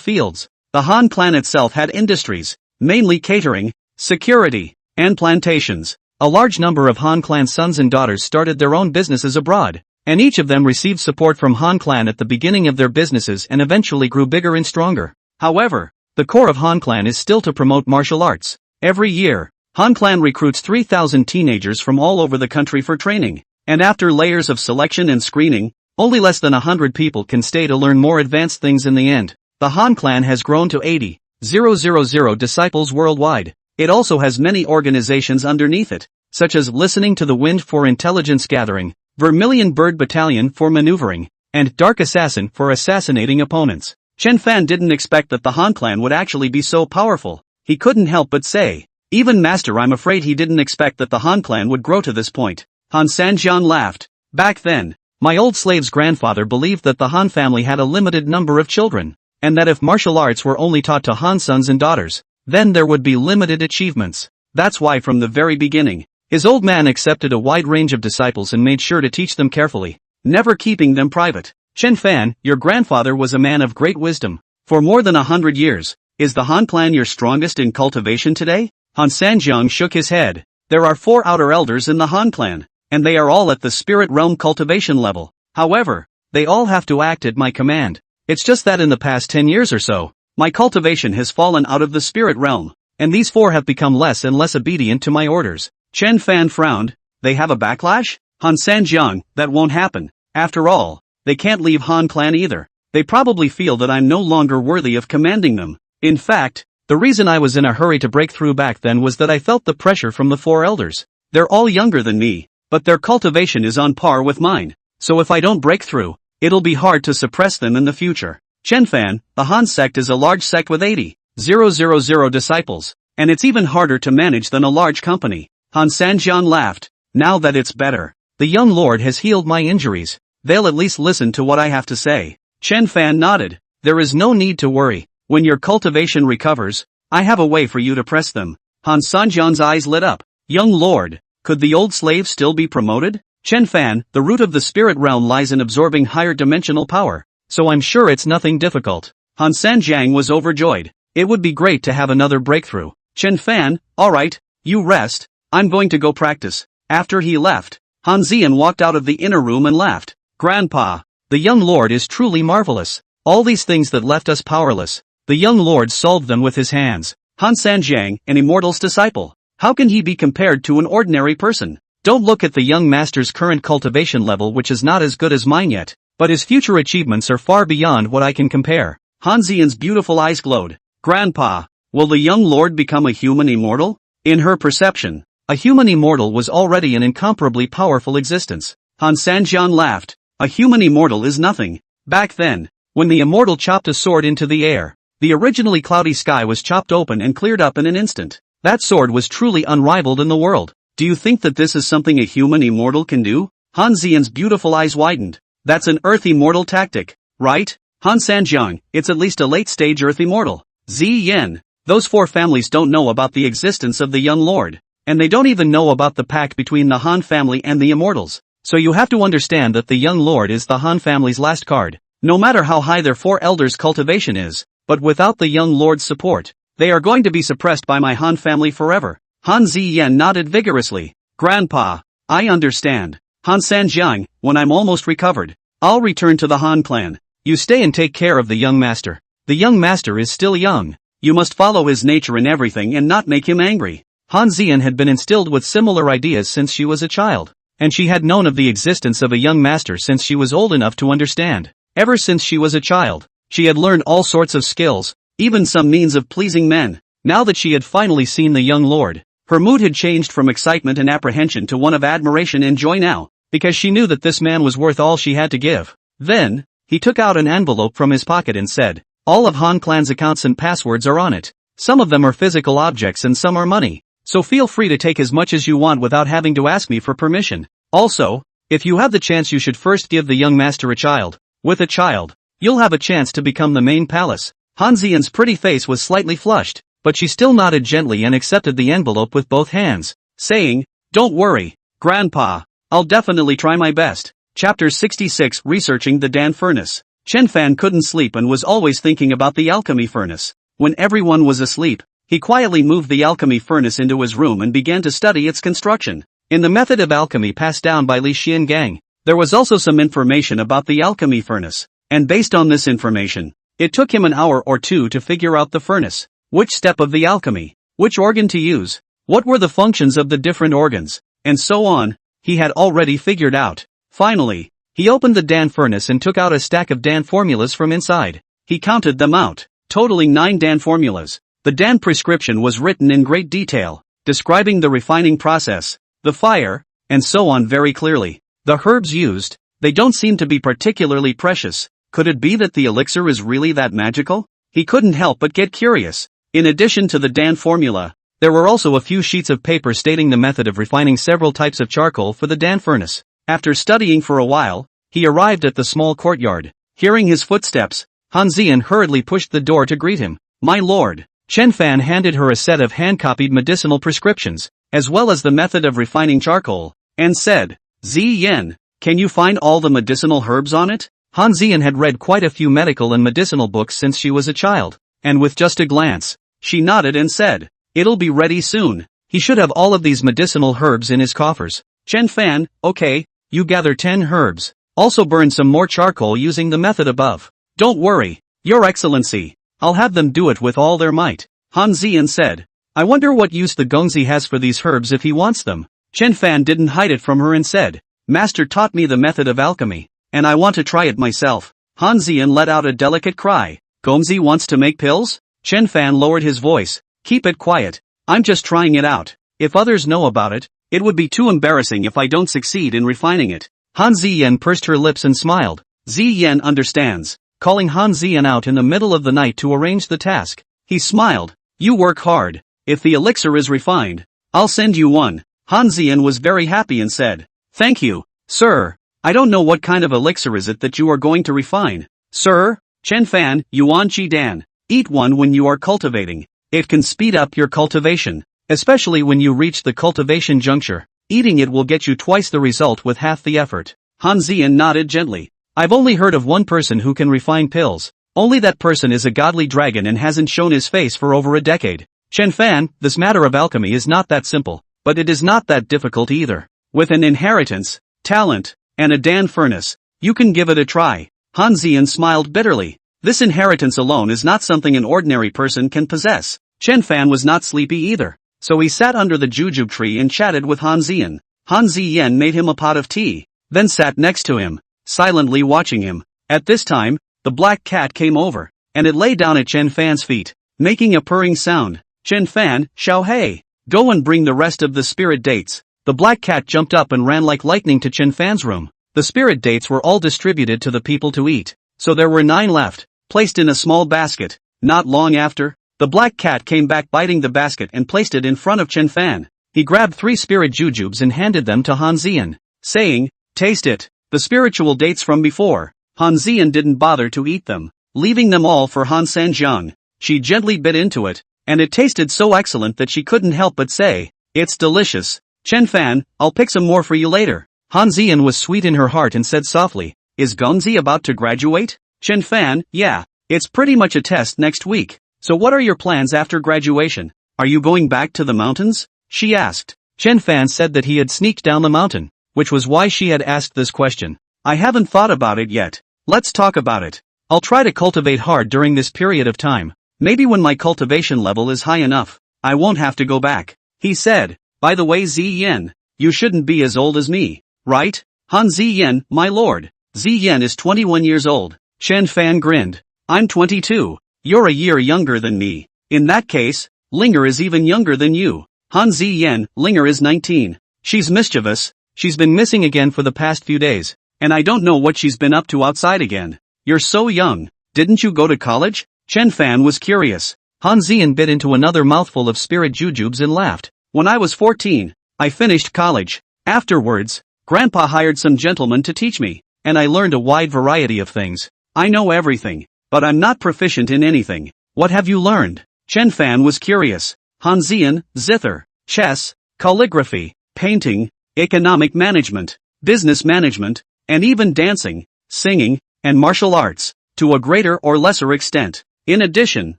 fields. The Han clan itself had industries, mainly catering, security, and plantations. A large number of Han clan sons and daughters started their own businesses abroad, and each of them received support from Han clan at the beginning of their businesses and eventually grew bigger and stronger. However, the core of Han clan is still to promote martial arts. Every year, Han clan recruits 3,000 teenagers from all over the country for training, and after layers of selection and screening, only less than 100 people can stay to learn more advanced things in the end. The Han clan has grown to 80,000 disciples worldwide. It also has many organizations underneath it, such as Listening to the Wind for intelligence gathering, Vermilion Bird Battalion for maneuvering, and Dark Assassin for assassinating opponents. Chen Fan didn't expect that the Han clan would actually be so powerful. He couldn't help but say, even master, I'm afraid he didn't expect that the Han clan would grow to this point. Han Sanjiang laughed. Back then, my old slave's grandfather believed that the Han family had a limited number of children, and that if martial arts were only taught to Han sons and daughters, then there would be limited achievements. That's why from the very beginning, his old man accepted a wide range of disciples and made sure to teach them carefully, never keeping them private. Chen Fan, your grandfather was a man of great wisdom. For more than 100 years, is the Han clan your strongest in cultivation today? Han Sanjiang shook his head. There are 4 outer elders in the Han clan, and they are all at the spirit realm cultivation level. However, they all have to act at my command. It's just that in the past 10 years or so, my cultivation has fallen out of the spirit realm, and these 4 have become less and less obedient to my orders. Chen Fan frowned. They have a backlash? Han Sanjiang, that won't happen. After all, they can't leave Han clan either. They probably feel that I'm no longer worthy of commanding them. In fact, the reason I was in a hurry to break through back then was that I felt the pressure from the 4 elders. They're all younger than me, but their cultivation is on par with mine. So if I don't break through, it'll be hard to suppress them in the future. Chen Fan, the Han sect is a large sect with 80,000 disciples, and it's even harder to manage than a large company. Han Sanjiang laughed. Now that it's better, the young lord has healed my injuries, they'll at least listen to what I have to say. Chen Fan nodded. There is no need to worry. When your cultivation recovers, I have a way for you to press them. Han Sanjian's eyes lit up. Young lord, could the old slave still be promoted? Chen Fan, the root of the spirit realm lies in absorbing higher dimensional power, so I'm sure it's nothing difficult. Han Sanjiang was overjoyed. It would be great to have another breakthrough. Chen Fan, alright, you rest, I'm going to go practice. After he left, Han Zian walked out of the inner room and laughed. Grandpa, the young lord is truly marvelous. All these things that left us powerless, the young lord solved them with his hands. Han Sanjiang, an immortal's disciple. How can he be compared to an ordinary person? Don't look at the young master's current cultivation level, which is not as good as mine yet, but his future achievements are far beyond what I can compare. Han Zian's beautiful eyes glowed. Grandpa, will the young lord become a human immortal? In her perception, a human immortal was already an incomparably powerful existence. Han Sanjian laughed. A human immortal is nothing. Back then, when the immortal chopped a sword into the air, the originally cloudy sky was chopped open and cleared up in an instant. That sword was truly unrivaled in the world. Do you think that this is something a human immortal can do? Han Zian's beautiful eyes widened. That's an earth immortal tactic, right? Han Sanjiang, it's at least a late-stage earth immortal. Zi Yen, those four families don't know about the existence of the young lord, and they don't even know about the pact between the Han family and the immortals. So you have to understand that the young lord is the Han family's last card. No matter how high their four elders' cultivation is, but without the young lord's support, they are going to be suppressed by my Han family forever. Han Ziyan nodded vigorously. Grandpa, I understand. Han Sanjiang, when I'm almost recovered, I'll return to the Han clan. You stay and take care of the young master. The young master is still young. You must follow his nature in everything and not make him angry. Han Ziyan had been instilled with similar ideas since she was a child, and she had known of the existence of a young master since she was old enough to understand. Ever since she was a child, she had learned all sorts of skills, even some means of pleasing men. Now that she had finally seen the young lord, her mood had changed from excitement and apprehension to one of admiration and joy now, because she knew that this man was worth all she had to give. Then, he took out an envelope from his pocket and said, all of Han Clan's accounts and passwords are on it. Some of them are physical objects and some are money, so feel free to take as much as you want without having to ask me for permission. Also, if you have the chance, you should first give the young master a child. With a child, you'll have a chance to become the main palace. Han Ziyan's pretty face was slightly flushed, but she still nodded gently and accepted the envelope with both hands, saying, don't worry, Grandpa, I'll definitely try my best. Chapter 66 Researching the Dan Furnace. Chen Fan couldn't sleep and was always thinking about the alchemy furnace. When everyone was asleep, he quietly moved the alchemy furnace into his room and began to study its construction. In the method of alchemy passed down by Li Xiangang, there was also some information about the alchemy furnace, and based on this information, it took him an hour or two to figure out the furnace, which step of the alchemy, which organ to use, what were the functions of the different organs, and so on, he had already figured out. Finally, he opened the Dan furnace and took out a stack of Dan formulas from inside. He counted them out, totaling 9 Dan formulas. The Dan prescription was written in great detail, describing the refining process, the fire, and so on very clearly. The herbs used, they don't seem to be particularly precious. Could it be that the elixir is really that magical? He couldn't help but get curious. In addition to the Dan formula, there were also a few sheets of paper stating the method of refining several types of charcoal for the Dan furnace. After studying for a while, he arrived at the small courtyard. Hearing his footsteps, Han Ziyan hurriedly pushed the door to greet him. My lord. Chen Fan handed her a set of hand-copied medicinal prescriptions, as well as the method of refining charcoal, and said, Zi Yen, can you find all the medicinal herbs on it? Han Ziyan had read quite a few medical and medicinal books since she was a child, and with just a glance, she nodded and said, it'll be ready soon. He should have all of these medicinal herbs in his coffers. Chen Fan, okay, you gather 10 herbs. Also burn some more charcoal using the method above. Don't worry, Your Excellency, I'll have them do it with all their might. Han Ziyan said. I wonder what use the Gongzi has for these herbs if he wants them. Chen Fan didn't hide it from her and said, Master taught me the method of alchemy, and I want to try it myself. Han Ziyan let out a delicate cry. Gongzi wants to make pills? Chen Fan lowered his voice. Keep it quiet. I'm just trying it out. If others know about it, it would be too embarrassing if I don't succeed in refining it. Han Ziyan pursed her lips and smiled. Ziyan understands, calling Han Ziyan out in the middle of the night to arrange the task. He smiled. You work hard. If the elixir is refined, I'll send you one. Han Ziyan was very happy and said, Thank you, sir. I don't know what kind of elixir is it that you are going to refine. Sir, Chen Fan, Yuan Qi Dan. Eat one when you are cultivating. It can speed up your cultivation. especially when you reach the cultivation juncture. Eating it will get you twice the result with half the effort. Han Ziyan nodded gently. I've only heard of one person who can refine pills. Only that person is a godly dragon and hasn't shown his face for over a decade. Chen Fan, this matter of alchemy is not that simple, but it is not that difficult either. With an inheritance, talent, and a Dan furnace, you can give it a try. Han Ziyan smiled bitterly. This inheritance alone is not something an ordinary person can possess. Chen Fan was not sleepy either, so he sat under the jujube tree and chatted with Han Ziyan. Han Ziyan made him a pot of tea, then sat next to him, silently watching him. At this time, the black cat came over, and it lay down at Chen Fan's feet, making a purring sound. Chen Fan, Xiao Hei, go and bring the rest of the spirit dates. The black cat jumped up and ran like lightning to Chen Fan's room. The spirit dates were all distributed to the people to eat, so there were 9 left, placed in a small basket. Not long after, the black cat came back biting the basket and placed it in front of Chen Fan. He grabbed 3 spirit jujubes and handed them to Han Ziyan, saying, taste it, the spiritual dates from before. Han Ziyan didn't bother to eat them, leaving them all for Han Sanjiang. She gently bit into it, and it tasted so excellent that she couldn't help but say, it's delicious. Chen Fan, I'll pick some more for you later. Han Ziyan was sweet in her heart and said softly, is Gongzi about to graduate? Chen Fan, yeah, it's pretty much a test next week. So what are your plans after graduation? Are you going back to the mountains? She asked. Chen Fan said that he had sneaked down the mountain, which was why she had asked this question. I haven't thought about it yet. Let's talk about it. I'll try to cultivate hard during this period of time. Maybe when my cultivation level is high enough, I won't have to go back. He said, by the way Ziyan, you shouldn't be as old as me, right? Han Ziyan, my lord. Ziyan is 21 years old. Chen Fan grinned. I'm 22. You're a year younger than me. In that case, Linger is even younger than you. Han Ziyan, Linger is 19. She's mischievous. She's been missing again for the past few days. And I don't know what she's been up to outside again. You're so young. Didn't you go to college? Chen Fan was curious. Han Ziyan bit into another mouthful of spirit jujubes and laughed. When I was 14, I finished college. Afterwards, Grandpa hired some gentlemen to teach me, and I learned a wide variety of things. I know everything, but I'm not proficient in anything. What have you learned? Chen Fan was curious. Han Ziyan, zither, chess, calligraphy, painting, economic management, business management, and even dancing, singing, and martial arts, to a greater or lesser extent. In addition,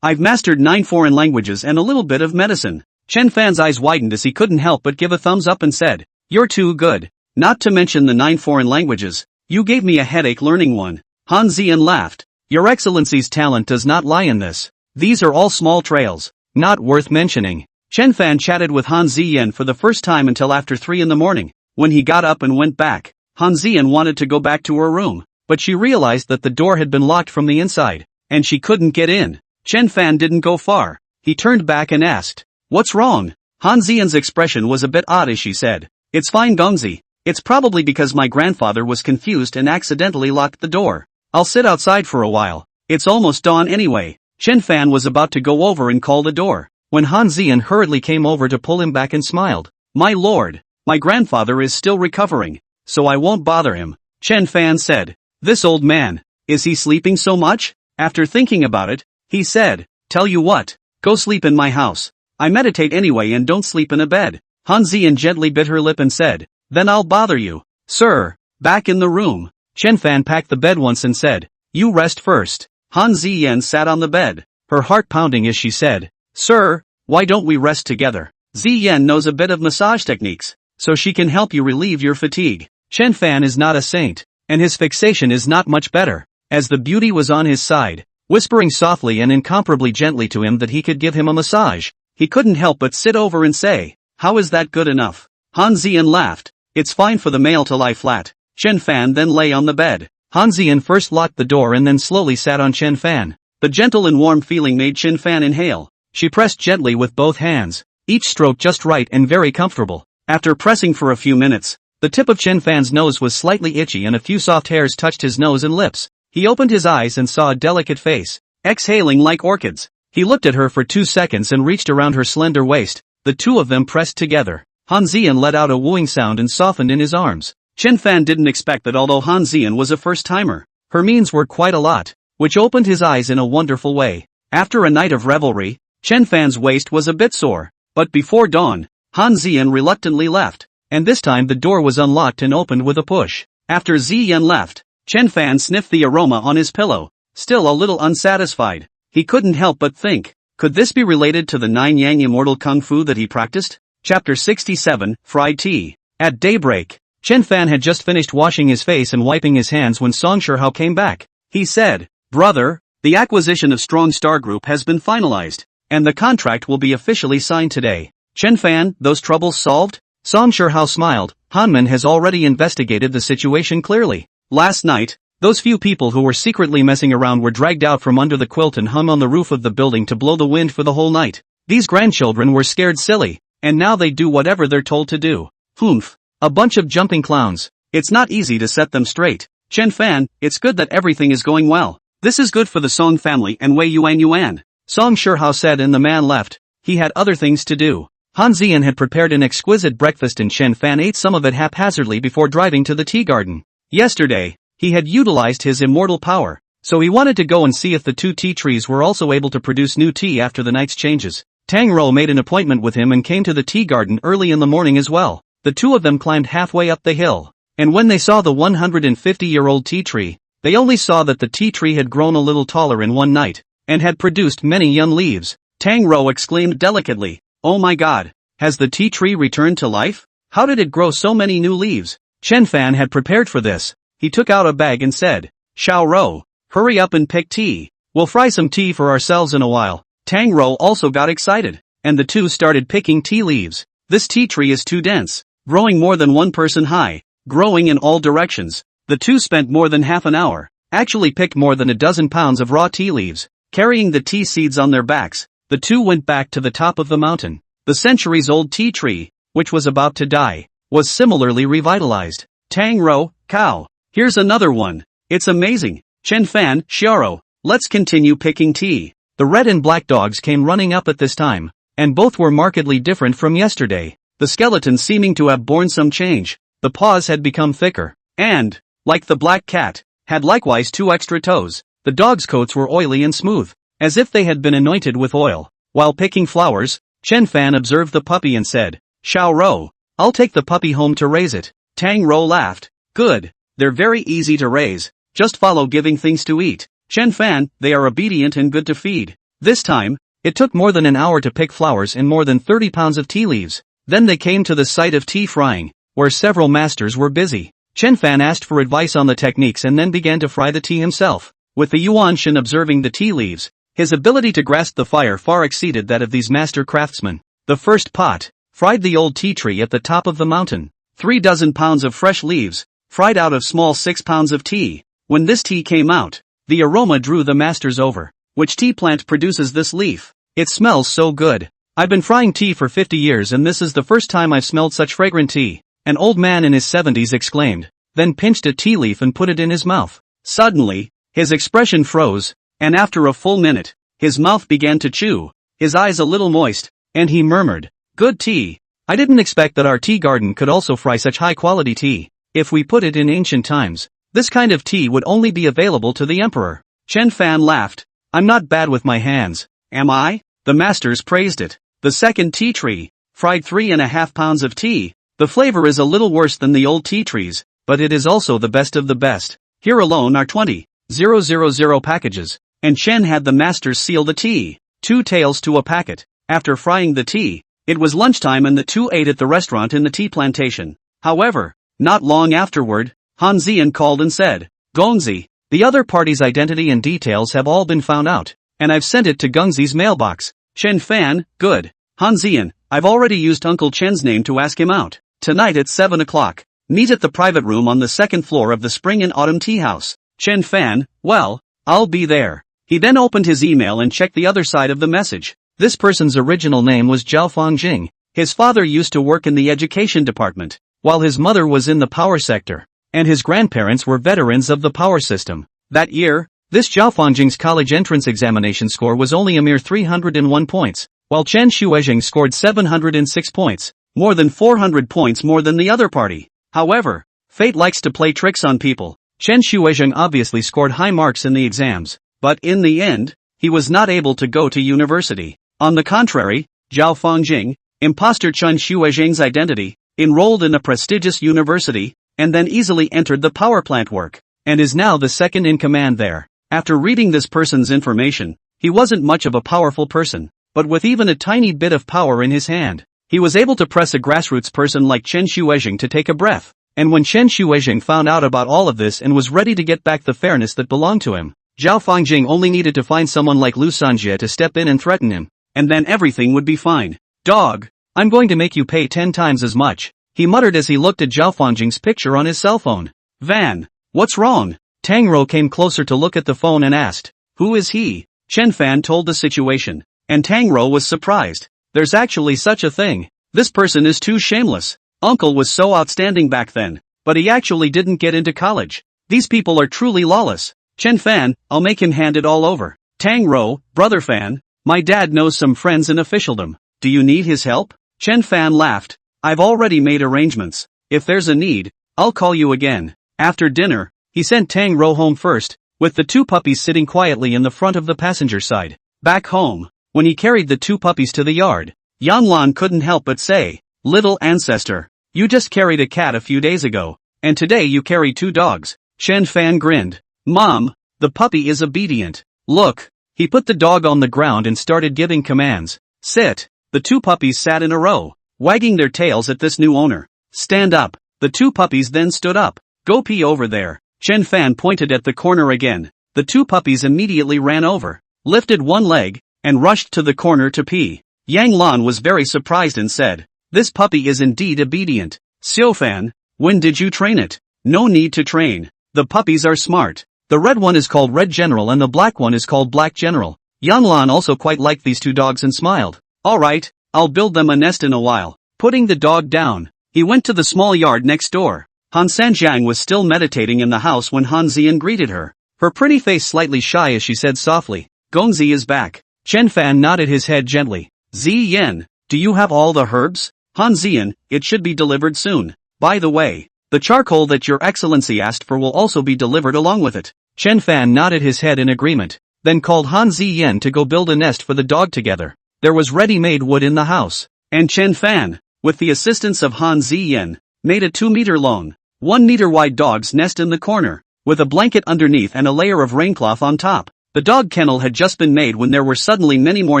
I've mastered 9 foreign languages and a little bit of medicine. Chen Fan's eyes widened as he couldn't help but give a thumbs up and said, you're too good. Not to mention the 9 foreign languages, you gave me a headache learning one. Han Ziyan laughed. Your Excellency's talent does not lie in this. These are all small trails, not worth mentioning. Chen Fan chatted with Han Ziyan for the first time until after 3 in the morning, when he got up and went back. Han Ziyan wanted to go back to her room, but she realized that the door had been locked from the inside, and she couldn't get in. Chen Fan didn't go far. He turned back and asked, what's wrong? Han Ziyan's expression was a bit odd as she said, it's fine Gongzi. It's probably because my grandfather was confused and accidentally locked the door. I'll sit outside for a while. It's almost dawn anyway. Chen Fan was about to go over and call the door, when Han Ziyan hurriedly came over to pull him back and smiled. My lord, my grandfather is still recovering, so I won't bother him. Chen Fan said, this old man, is he sleeping so much? After thinking about it, he said, tell you what, go sleep in my house. I meditate anyway and don't sleep in a bed. Han Ziyan gently bit her lip and said, then I'll bother you. Sir, back in the room. Chen Fan packed the bed once and said, you rest first. Han Ziyan sat on the bed, her heart pounding as she said, sir, why don't we rest together? Ziyan knows a bit of massage techniques, so she can help you relieve your fatigue. Chen Fan is not a saint, and his fixation is not much better, as the beauty was on his side, whispering softly and incomparably gently to him that he could give him a massage. He couldn't help but sit over and say, how is that good enough? Han Ziyan laughed, it's fine for the male to lie flat. Chen Fan then lay on the bed. Han Ziyan first locked the door and then slowly sat on Chen Fan. The gentle and warm feeling made Chen Fan inhale. She pressed gently with both hands, each stroke just right and very comfortable. After pressing for a few minutes, the tip of Chen Fan's nose was slightly itchy and a few soft hairs touched his nose and lips. He opened his eyes and saw a delicate face, exhaling like orchids. He looked at her for 2 seconds and reached around her slender waist. The two of them pressed together. Han Ziyan let out a wooing sound and softened in his arms. Chen Fan didn't expect that although Han Ziyan was a first-timer, her means were quite a lot, which opened his eyes in a wonderful way. After a night of revelry, Chen Fan's waist was a bit sore, But before dawn, Han Ziyan reluctantly left, and this time the door was unlocked and opened with a push. After Ziyan left, Chen Fan sniffed the aroma on his pillow, still a little unsatisfied. He couldn't help but think, could this be related to the 9 Yang immortal kung fu that he practiced? Chapter 67, Fried Tea. At daybreak, Chen Fan had just finished washing his face and wiping his hands when Song Shihao came back. He said, "Brother, the acquisition of Strong Star Group has been finalized, and the contract will be officially signed today." Chen Fan, those troubles solved? Song Shihao smiled. Hanman has already investigated the situation clearly. Last night, those few people who were secretly messing around were dragged out from under the quilt and hung on the roof of the building to blow the wind for the whole night. These grandchildren were scared silly, and now they do whatever they're told to do. Humph. A bunch of jumping clowns. It's not easy to set them straight. Chen Fan, it's good that everything is going well. This is good for the Song family and Wei Yuan. Song Shihao said, and the man left. He had other things to do. Han Ziyan had prepared an exquisite breakfast and Chen Fan ate some of it haphazardly before driving to the tea garden. Yesterday, he had utilized his immortal power, so he wanted to go and see if the 2 tea trees were also able to produce new tea after the night's changes. Tang Rou made an appointment with him and came to the tea garden early in the morning as well. The two of them climbed halfway up the hill, and when they saw the 150-year-old tea tree, they only saw that the tea tree had grown a little taller in one night, and had produced many young leaves. Tang Rou exclaimed delicately, "Oh my god, has the tea tree returned to life? How did it grow so many new leaves?" Chen Fan had prepared for this. He took out a bag and said, "Xiao Rou, hurry up and pick tea. We'll fry some tea for ourselves in a while." Tang Rou also got excited, and the two started picking tea leaves. This tea tree is too dense, growing more than 1 person high, growing in all directions. The two spent more than half an hour, actually picked more than a dozen pounds of raw tea leaves. Carrying the tea seeds on their backs, the two went back to the top of the mountain. The centuries-old tea tree, which was about to die, was similarly revitalized. Tang Rou, cow, here's another one. It's amazing. Chen Fan, Xiao, let's continue picking tea. The red and black dogs came running up at this time, and both were markedly different from yesterday. The skeletons seeming to have borne some change. The paws had become thicker, and, like the black cat, had likewise 2 extra toes. The dogs' coats were oily and smooth, as if they had been anointed with oil. While picking flowers, Chen Fan observed the puppy and said, "Xiao Rou, I'll take the puppy home to raise it." Tang Rou laughed. "Good, they're very easy to raise, just follow giving things to eat. Chen Fan, they are obedient and good to feed." This time, it took more than an hour to pick flowers and more than 30 pounds of tea leaves. Then they came to the site of tea frying, where several masters were busy. Chen Fan asked for advice on the techniques and then began to fry the tea himself. With the Yuanshan observing the tea leaves, his ability to grasp the fire far exceeded that of these master craftsmen. The first pot fried the old tea tree at the top of the mountain. 3 dozen pounds of fresh leaves, fried out of small 6 pounds of tea. When this tea came out, the aroma drew the masters over. Which tea plant produces this leaf? It smells so good. I've been frying tea for 50 years and this is the first time I've smelled such fragrant tea. An old man in his 70s exclaimed, then pinched a tea leaf and put it in his mouth. Suddenly, his expression froze, and after a full minute, his mouth began to chew, his eyes a little moist, and he murmured, "Good tea. I didn't expect that our tea garden could also fry such high-quality tea. If we put it in ancient times, this kind of tea would only be available to the emperor." Chen Fan laughed. "I'm not bad with my hands, am I?" The masters praised it. The second tea tree fried 3.5 pounds of tea. The flavor is a little worse than the old tea trees, but it is also the best of the best. Here alone are 20,000 packages, and Chen had the masters seal the tea. 2 taels to a packet. After frying the tea, it was lunchtime and the two ate at the restaurant in the tea plantation. However, not long afterward, Han Ziyan called and said, "Gongzi, the other party's identity and details have all been found out, and I've sent it to Gongzi's mailbox." Chen Fan, good. Han Ziyan, I've already used Uncle Chen's name to ask him out. Tonight at 7 o'clock, meet at the private room on the 2nd floor of the Spring and Autumn Tea House. Chen Fan, well, I'll be there. He then opened his email and checked the other side of the message. This person's original name was Zhao Fangjing. His father used to work in the education department, while his mother was in the power sector, and his grandparents were veterans of the power system. That year, this Zhao Fangjing's college entrance examination score was only a mere 301 points, while Chen Shuizheng scored 706 points, more than 400 points more than the other party. However, fate likes to play tricks on people. Chen Shuizheng obviously scored high marks in the exams, but in the end, he was not able to go to university. On the contrary, Zhao Fangjing, imposter Chen Shuizheng's identity, enrolled in a prestigious university, and then easily entered the power plant work, and is now the second in command there. After reading this person's information, he wasn't much of a powerful person, but with even a tiny bit of power in his hand, he was able to press a grassroots person like Chen Shuizheng to take a breath. And when Chen Shuizheng found out about all of this and was ready to get back the fairness that belonged to him, Zhao Fangjing only needed to find someone like Lu Sanjie to step in and threaten him, and then everything would be fine. Dog, I'm going to make you pay 10 times as much, he muttered as he looked at Zhao Fangjing's picture on his cell phone. Van, what's wrong? Tang Rou came closer to look at the phone and asked, who is he? Chen Fan told the situation, and Tang Rou was surprised. There's actually such a thing. This person is too shameless. Uncle was so outstanding back then, but he actually didn't get into college. These people are truly lawless. Chen Fan, I'll make him hand it all over. Tang Rou, brother Fan, my dad knows some friends in officialdom. Do you need his help? Chen Fan laughed. I've already made arrangements. If there's a need, I'll call you again. After dinner, he sent Tang Rou home first, with the 2 puppies sitting quietly in the front of the passenger side. Back home, when he carried the 2 puppies to the yard, Yang Lan couldn't help but say, little ancestor, you just carried a cat a few days ago, and today you carry 2 dogs. Chen Fan grinned. Mom, the puppy is obedient. Look. He put the dog on the ground and started giving commands. Sit. The 2 puppies sat in a row, wagging their tails at this new owner. Stand up. The 2 puppies then stood up. Go pee over there. Chen Fan pointed at the corner again. The 2 puppies immediately ran over, lifted one leg, and rushed to the corner to pee. Yang Lan was very surprised and said, this puppy is indeed obedient. Xiu Fan, when did you train it? No need to train. The puppies are smart. The red one is called Red General and the black one is called Black General. Yang Lan also quite liked these 2 dogs and smiled. Alright, I'll build them a nest in a while. Putting the dog down, he went to the small yard next door. Han Sanjiang was still meditating in the house when Han Ziyan greeted her. Her pretty face slightly shy as she said softly, Gongzi is back. Chen Fan nodded his head gently. Ziyan, do you have all the herbs? Han Ziyan, it should be delivered soon. By the way, the charcoal that your excellency asked for will also be delivered along with it. Chen Fan nodded his head in agreement, then called Han Ziyan to go build a nest for the dog together. There was ready-made wood in the house, and Chen Fan, with the assistance of Han Ziyan, made a 2-meter-long, 1-meter-wide dog's nest in the corner, with a blanket underneath and a layer of raincloth on top. The dog kennel had just been made when there were suddenly many more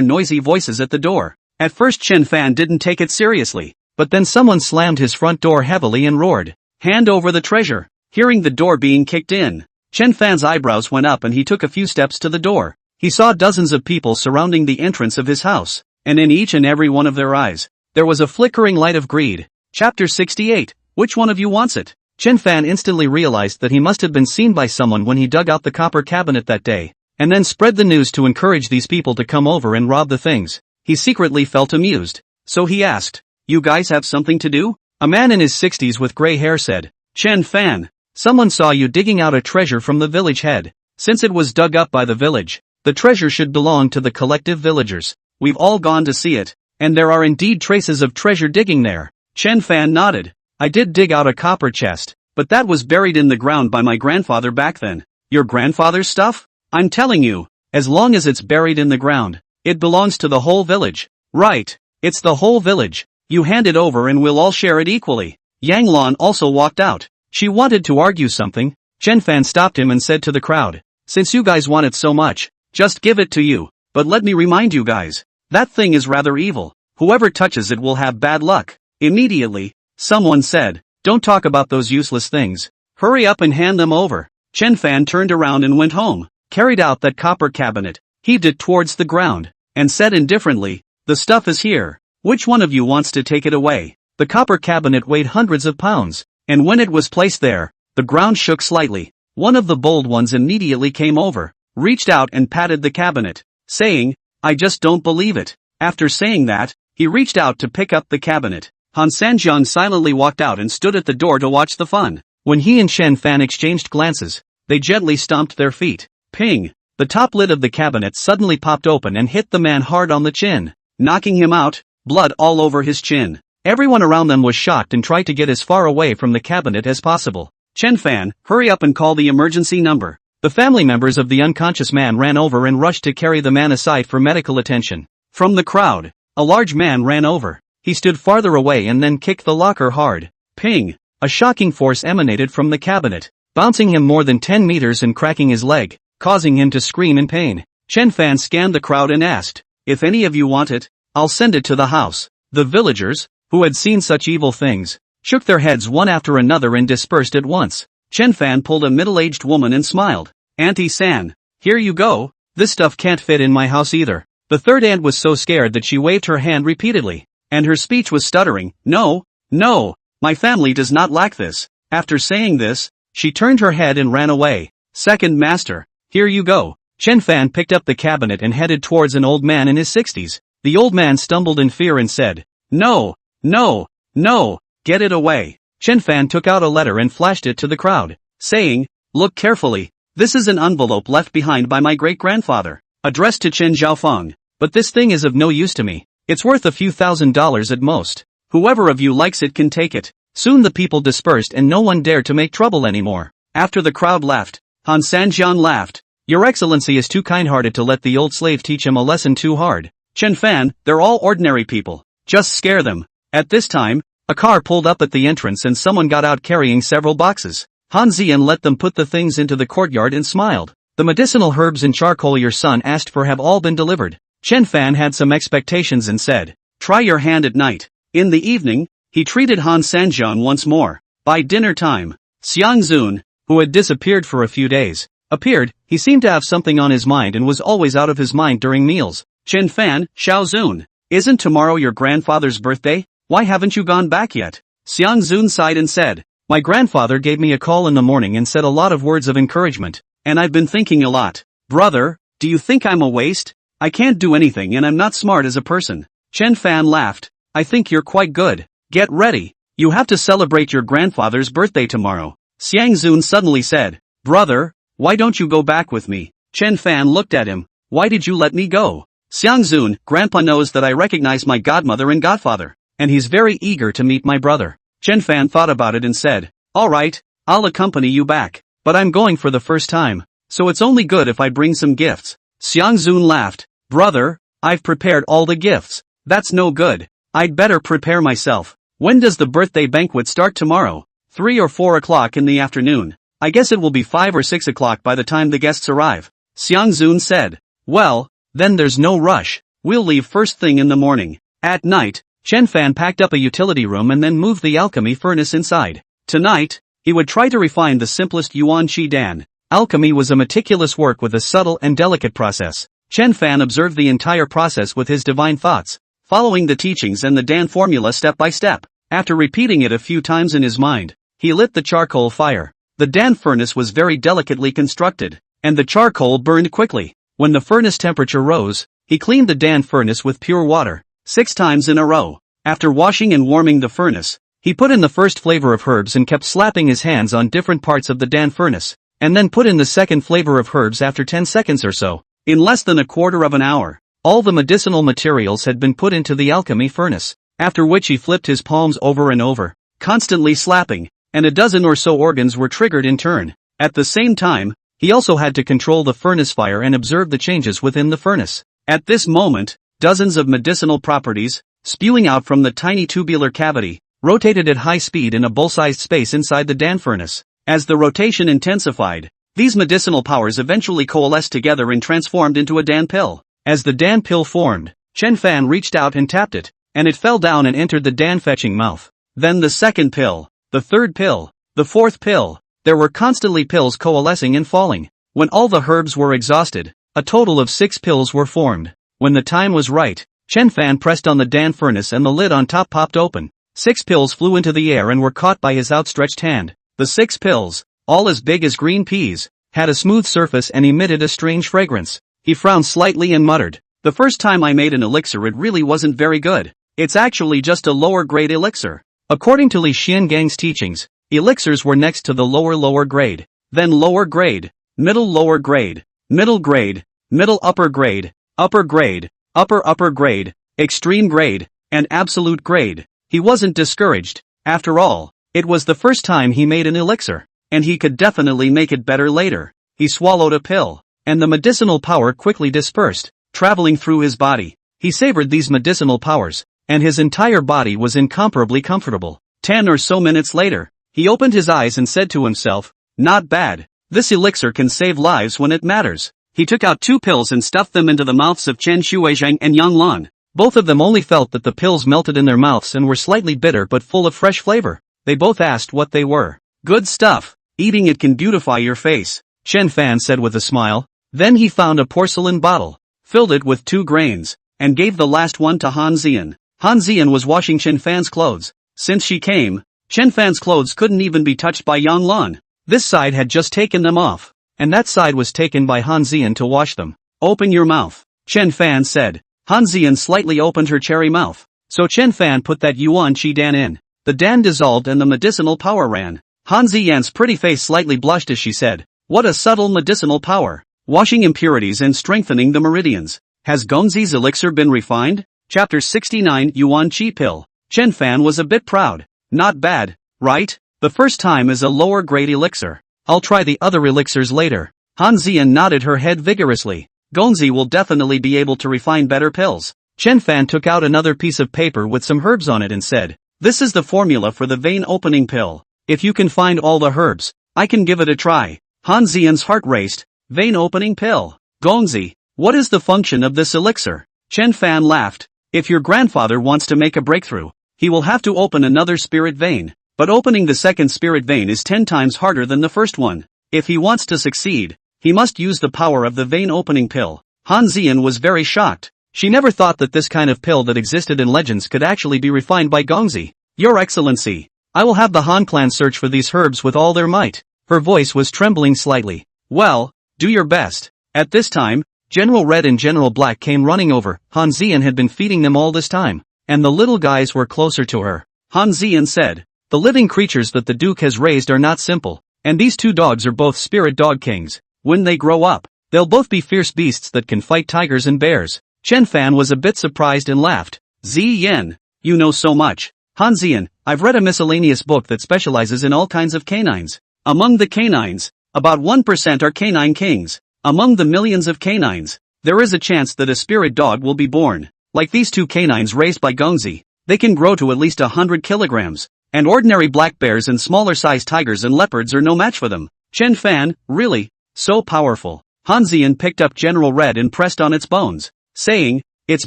noisy voices at the door. At first Chen Fan didn't take it seriously, but then someone slammed his front door heavily and roared, hand over the treasure. Hearing the door being kicked in, Chen Fan's eyebrows went up and he took a few steps to the door. He saw dozens of people surrounding the entrance of his house, and in each and every one of their eyes, there was a flickering light of greed. Chapter 68, which one of you wants it? Chen Fan instantly realized that he must have been seen by someone when he dug out the copper cabinet that day, and then spread the news to encourage these people to come over and rob the things. He secretly felt amused, so he asked, you guys have something to do? A man in his 60s with gray hair said, Chen Fan, someone saw you digging out a treasure from the village head. Since it was dug up by the village, the treasure should belong to the collective villagers. We've all gone to see it, and there are indeed traces of treasure digging there. Chen Fan nodded. I did dig out a copper chest, but that was buried in the ground by my grandfather back then. Your grandfather's stuff? I'm telling you, as long as it's buried in the ground, it belongs to the whole village. Right, it's the whole village. You hand it over and we'll all share it equally. Yang Lan also walked out. She wanted to argue something. Chen Fan stopped him and said to the crowd, since you guys want it so much, just give it to you, but let me remind you guys, that thing is rather evil. Whoever touches it will have bad luck. Immediately, someone said, don't talk about those useless things. Hurry up and hand them over. Chen Fan turned around and went home, carried out that copper cabinet, heaved it towards the ground, and said indifferently, the stuff is here. Which one of you wants to take it away? The copper cabinet weighed hundreds of pounds, and when it was placed there, the ground shook slightly. One of the bold ones immediately came over, reached out and patted the cabinet, saying, I just don't believe it. After saying that, he reached out to pick up the cabinet. Han Sanjiang silently walked out and stood at the door to watch the fun. When he and Chen Fan exchanged glances, they gently stomped their feet. Ping! The top lid of the cabinet suddenly popped open and hit the man hard on the chin, knocking him out, blood all over his chin. Everyone around them was shocked and tried to get as far away from the cabinet as possible. Chen Fan, hurry up and call the emergency number. The family members of the unconscious man ran over and rushed to carry the man aside for medical attention. From the crowd, a large man ran over. He stood farther away and then kicked the locker hard. Ping! A shocking force emanated from the cabinet, bouncing him more than 10 meters and cracking his leg, causing him to scream in pain. Chen Fan scanned the crowd and asked, "If any of you want it, I'll send it to the house." The villagers, who had seen such evil things, shook their heads one after another and dispersed at once. Chen Fan pulled a middle-aged woman and smiled. "Auntie San, here you go, this stuff can't fit in my house either." The third aunt was so scared that she waved her hand repeatedly, and her speech was stuttering. "No, no, my family does not lack this." After saying this, she turned her head and ran away. "Second master, here you go." Chen Fan picked up the cabinet and headed towards an old man in his 60s. The old man stumbled in fear and said, "No, no, no, get it away." Chen Fan took out a letter and flashed it to the crowd, saying, "Look carefully, this is an envelope left behind by my great-grandfather, addressed to Chen Zhaofeng, but this thing is of no use to me. It's worth a few $1,000s at most. Whoever of you likes it can take it." Soon the people dispersed and no one dared to make trouble anymore. After the crowd left, Han Sanjian laughed. "Your Excellency is too kind-hearted to let the old slave teach him a lesson too hard. Chen Fan, they're all ordinary people. Just scare them." At this time, a car pulled up at the entrance and someone got out carrying several boxes. Han Zian let them put the things into the courtyard and smiled. "The medicinal herbs and charcoal your son asked for have all been delivered." Chen Fan had some expectations and said, "Try your hand at night." In the evening, he treated Han Sanjian once more. By dinner time, Xiang Zun, who had disappeared for a few days, appeared. He seemed to have something on his mind and was always out of his mind during meals. "Chen Fan, Xiao Zun, isn't tomorrow your grandfather's birthday? Why haven't you gone back yet?" Xiang Zun sighed and said, "My grandfather gave me a call in the morning and said a lot of words of encouragement, and I've been thinking a lot. Brother, do you think I'm a waste? I can't do anything and I'm not smart as a person." Chen Fan laughed. "I think you're quite good. Get ready. You have to celebrate your grandfather's birthday tomorrow." Xiang Zun suddenly said, "Brother, why don't you go back with me?" Chen Fan looked at him. "Why did you let me go?" Xiang Zun, "Grandpa knows that I recognize my godmother and godfather, and he's very eager to meet my brother." Chen Fan thought about it and said, "All right, I'll accompany you back, but I'm going for the first time, so it's only good if I bring some gifts." Xiang Zun laughed. "Brother, I've prepared all the gifts." "That's no good. I'd better prepare myself. When does the birthday banquet start tomorrow?" 3 or 4 o'clock in the afternoon. "I guess it will be 5 or 6 o'clock by the time the guests arrive." Xiang Zun said, "Well, then there's no rush. We'll leave first thing in the morning." At night, Chen Fan packed up a utility room and then moved the alchemy furnace inside. Tonight, he would try to refine the simplest Yuan Qi Dan. Alchemy was a meticulous work with a subtle and delicate process. Chen Fan observed the entire process with his divine thoughts, following the teachings and the Dan formula step by step. After repeating it a few times in his mind, he lit the charcoal fire. The Dan furnace was very delicately constructed, and the charcoal burned quickly. When the furnace temperature rose, he cleaned the Dan furnace with pure water, 6 times in a row. After washing and warming the furnace, he put in the first flavor of herbs and kept slapping his hands on different parts of the Dan furnace, and then put in the second flavor of herbs after 10 seconds or so. In less than a quarter of an hour, all the medicinal materials had been put into the alchemy furnace, after which he flipped his palms over and over, constantly slapping, and a dozen or so organs were triggered in turn. At the same time, he also had to control the furnace fire and observe the changes within the furnace. At this moment, dozens of medicinal properties, spewing out from the tiny tubular cavity, rotated at high speed in a bowl-sized space inside the Dan furnace. As the rotation intensified, these medicinal powers eventually coalesced together and transformed into a Dan pill. As the Dan pill formed, Chen Fan reached out and tapped it, and it fell down and entered the Dan-fetching mouth. Then the second pill, the third pill, the fourth pill. There were constantly pills coalescing and falling. When all the herbs were exhausted, a total of 6 pills were formed. When the time was right, Chen Fan pressed on the Dan furnace and the lid on top popped open. 6 pills flew into the air and were caught by his outstretched hand. The 6 pills, all as big as green peas, had a smooth surface and emitted a strange fragrance. He frowned slightly and muttered, "The first time I made an elixir it really wasn't very good. It's actually just a lower-grade elixir." According to Li Xiangang's teachings, elixirs were next to the lower grade, then lower grade, middle grade, middle grade, middle upper grade, upper grade, upper grade, extreme grade, and absolute grade. He wasn't discouraged. After all, it was the first time he made an elixir, and he could definitely make it better later. He swallowed a pill, and the medicinal power quickly dispersed, traveling through his body. He savored these medicinal powers, and his entire body was incomparably comfortable. 10 or so minutes later, he opened his eyes and said to himself, "Not bad. This elixir can save lives when it matters." He took out 2 pills and stuffed them into the mouths of Chen Shuizhang and Yang Lan. Both of them only felt that the pills melted in their mouths and were slightly bitter but full of fresh flavor. They both asked what they were. "Good stuff. Eating it can beautify your face," Chen Fan said with a smile. Then he found a porcelain bottle, filled it with 2 grains, and gave the last one to Han Zian. Han Zian was washing Chen Fan's clothes. Since she came, Chen Fan's clothes couldn't even be touched by Yang Lan. This side had just taken them off, and that side was taken by Han Zian to wash them. "Open your mouth," Chen Fan said. Han Zian slightly opened her cherry mouth. So Chen Fan put that Yuan Qi Dan in. The Dan dissolved and the medicinal power ran. Han Ziyan's pretty face slightly blushed as she said, "What a subtle medicinal power. Washing impurities and strengthening the meridians. Has Gongzi's elixir been refined?" Chapter 69 Yuan Qi Pill. Chen Fan was a bit proud. "Not bad, right? The first time is a lower grade elixir. I'll try the other elixirs later." Han Ziyan nodded her head vigorously. "Gongzi will definitely be able to refine better pills." Chen Fan took out another piece of paper with some herbs on it and said, "This is the formula for the vein opening pill. If you can find all the herbs, I can give it a try." Han Ziyan's heart raced. Vein opening pill. Gongzi, what is the function of this elixir? Chen Fan laughed. "If your grandfather wants to make a breakthrough, he will have to open another spirit vein. But opening the second spirit vein is 10 times harder than the first one. If he wants to succeed, he must use the power of the vein opening pill." Han Ziyan was very shocked. She never thought that this kind of pill that existed in legends could actually be refined by Gongzi. "Your Excellency, I will have the Han clan search for these herbs with all their might." Her voice was trembling slightly. "Well, do your best." At this time, General Red and General Black came running over. Han Ziyan had been feeding them all this time, and the little guys were closer to her. Han Ziyan said, "The living creatures that the Duke has raised are not simple, and these 2 dogs are both spirit dog kings. When they grow up, they'll both be fierce beasts that can fight tigers and bears." Chen Fan was a bit surprised and laughed. "Ziyan, you know so much." Han Ziyan, "I've read a miscellaneous book that specializes in all kinds of canines. Among the canines, about 1% are canine kings. Among the millions of canines, there is a chance that a spirit dog will be born. Like these 2 canines raised by Gongzi, they can grow to at least 100 kilograms, and ordinary black bears and smaller-sized tigers and leopards are no match for them." Chen Fan, "Really? So powerful?" Han Ziyan picked up General Red and pressed on its bones, saying, "Its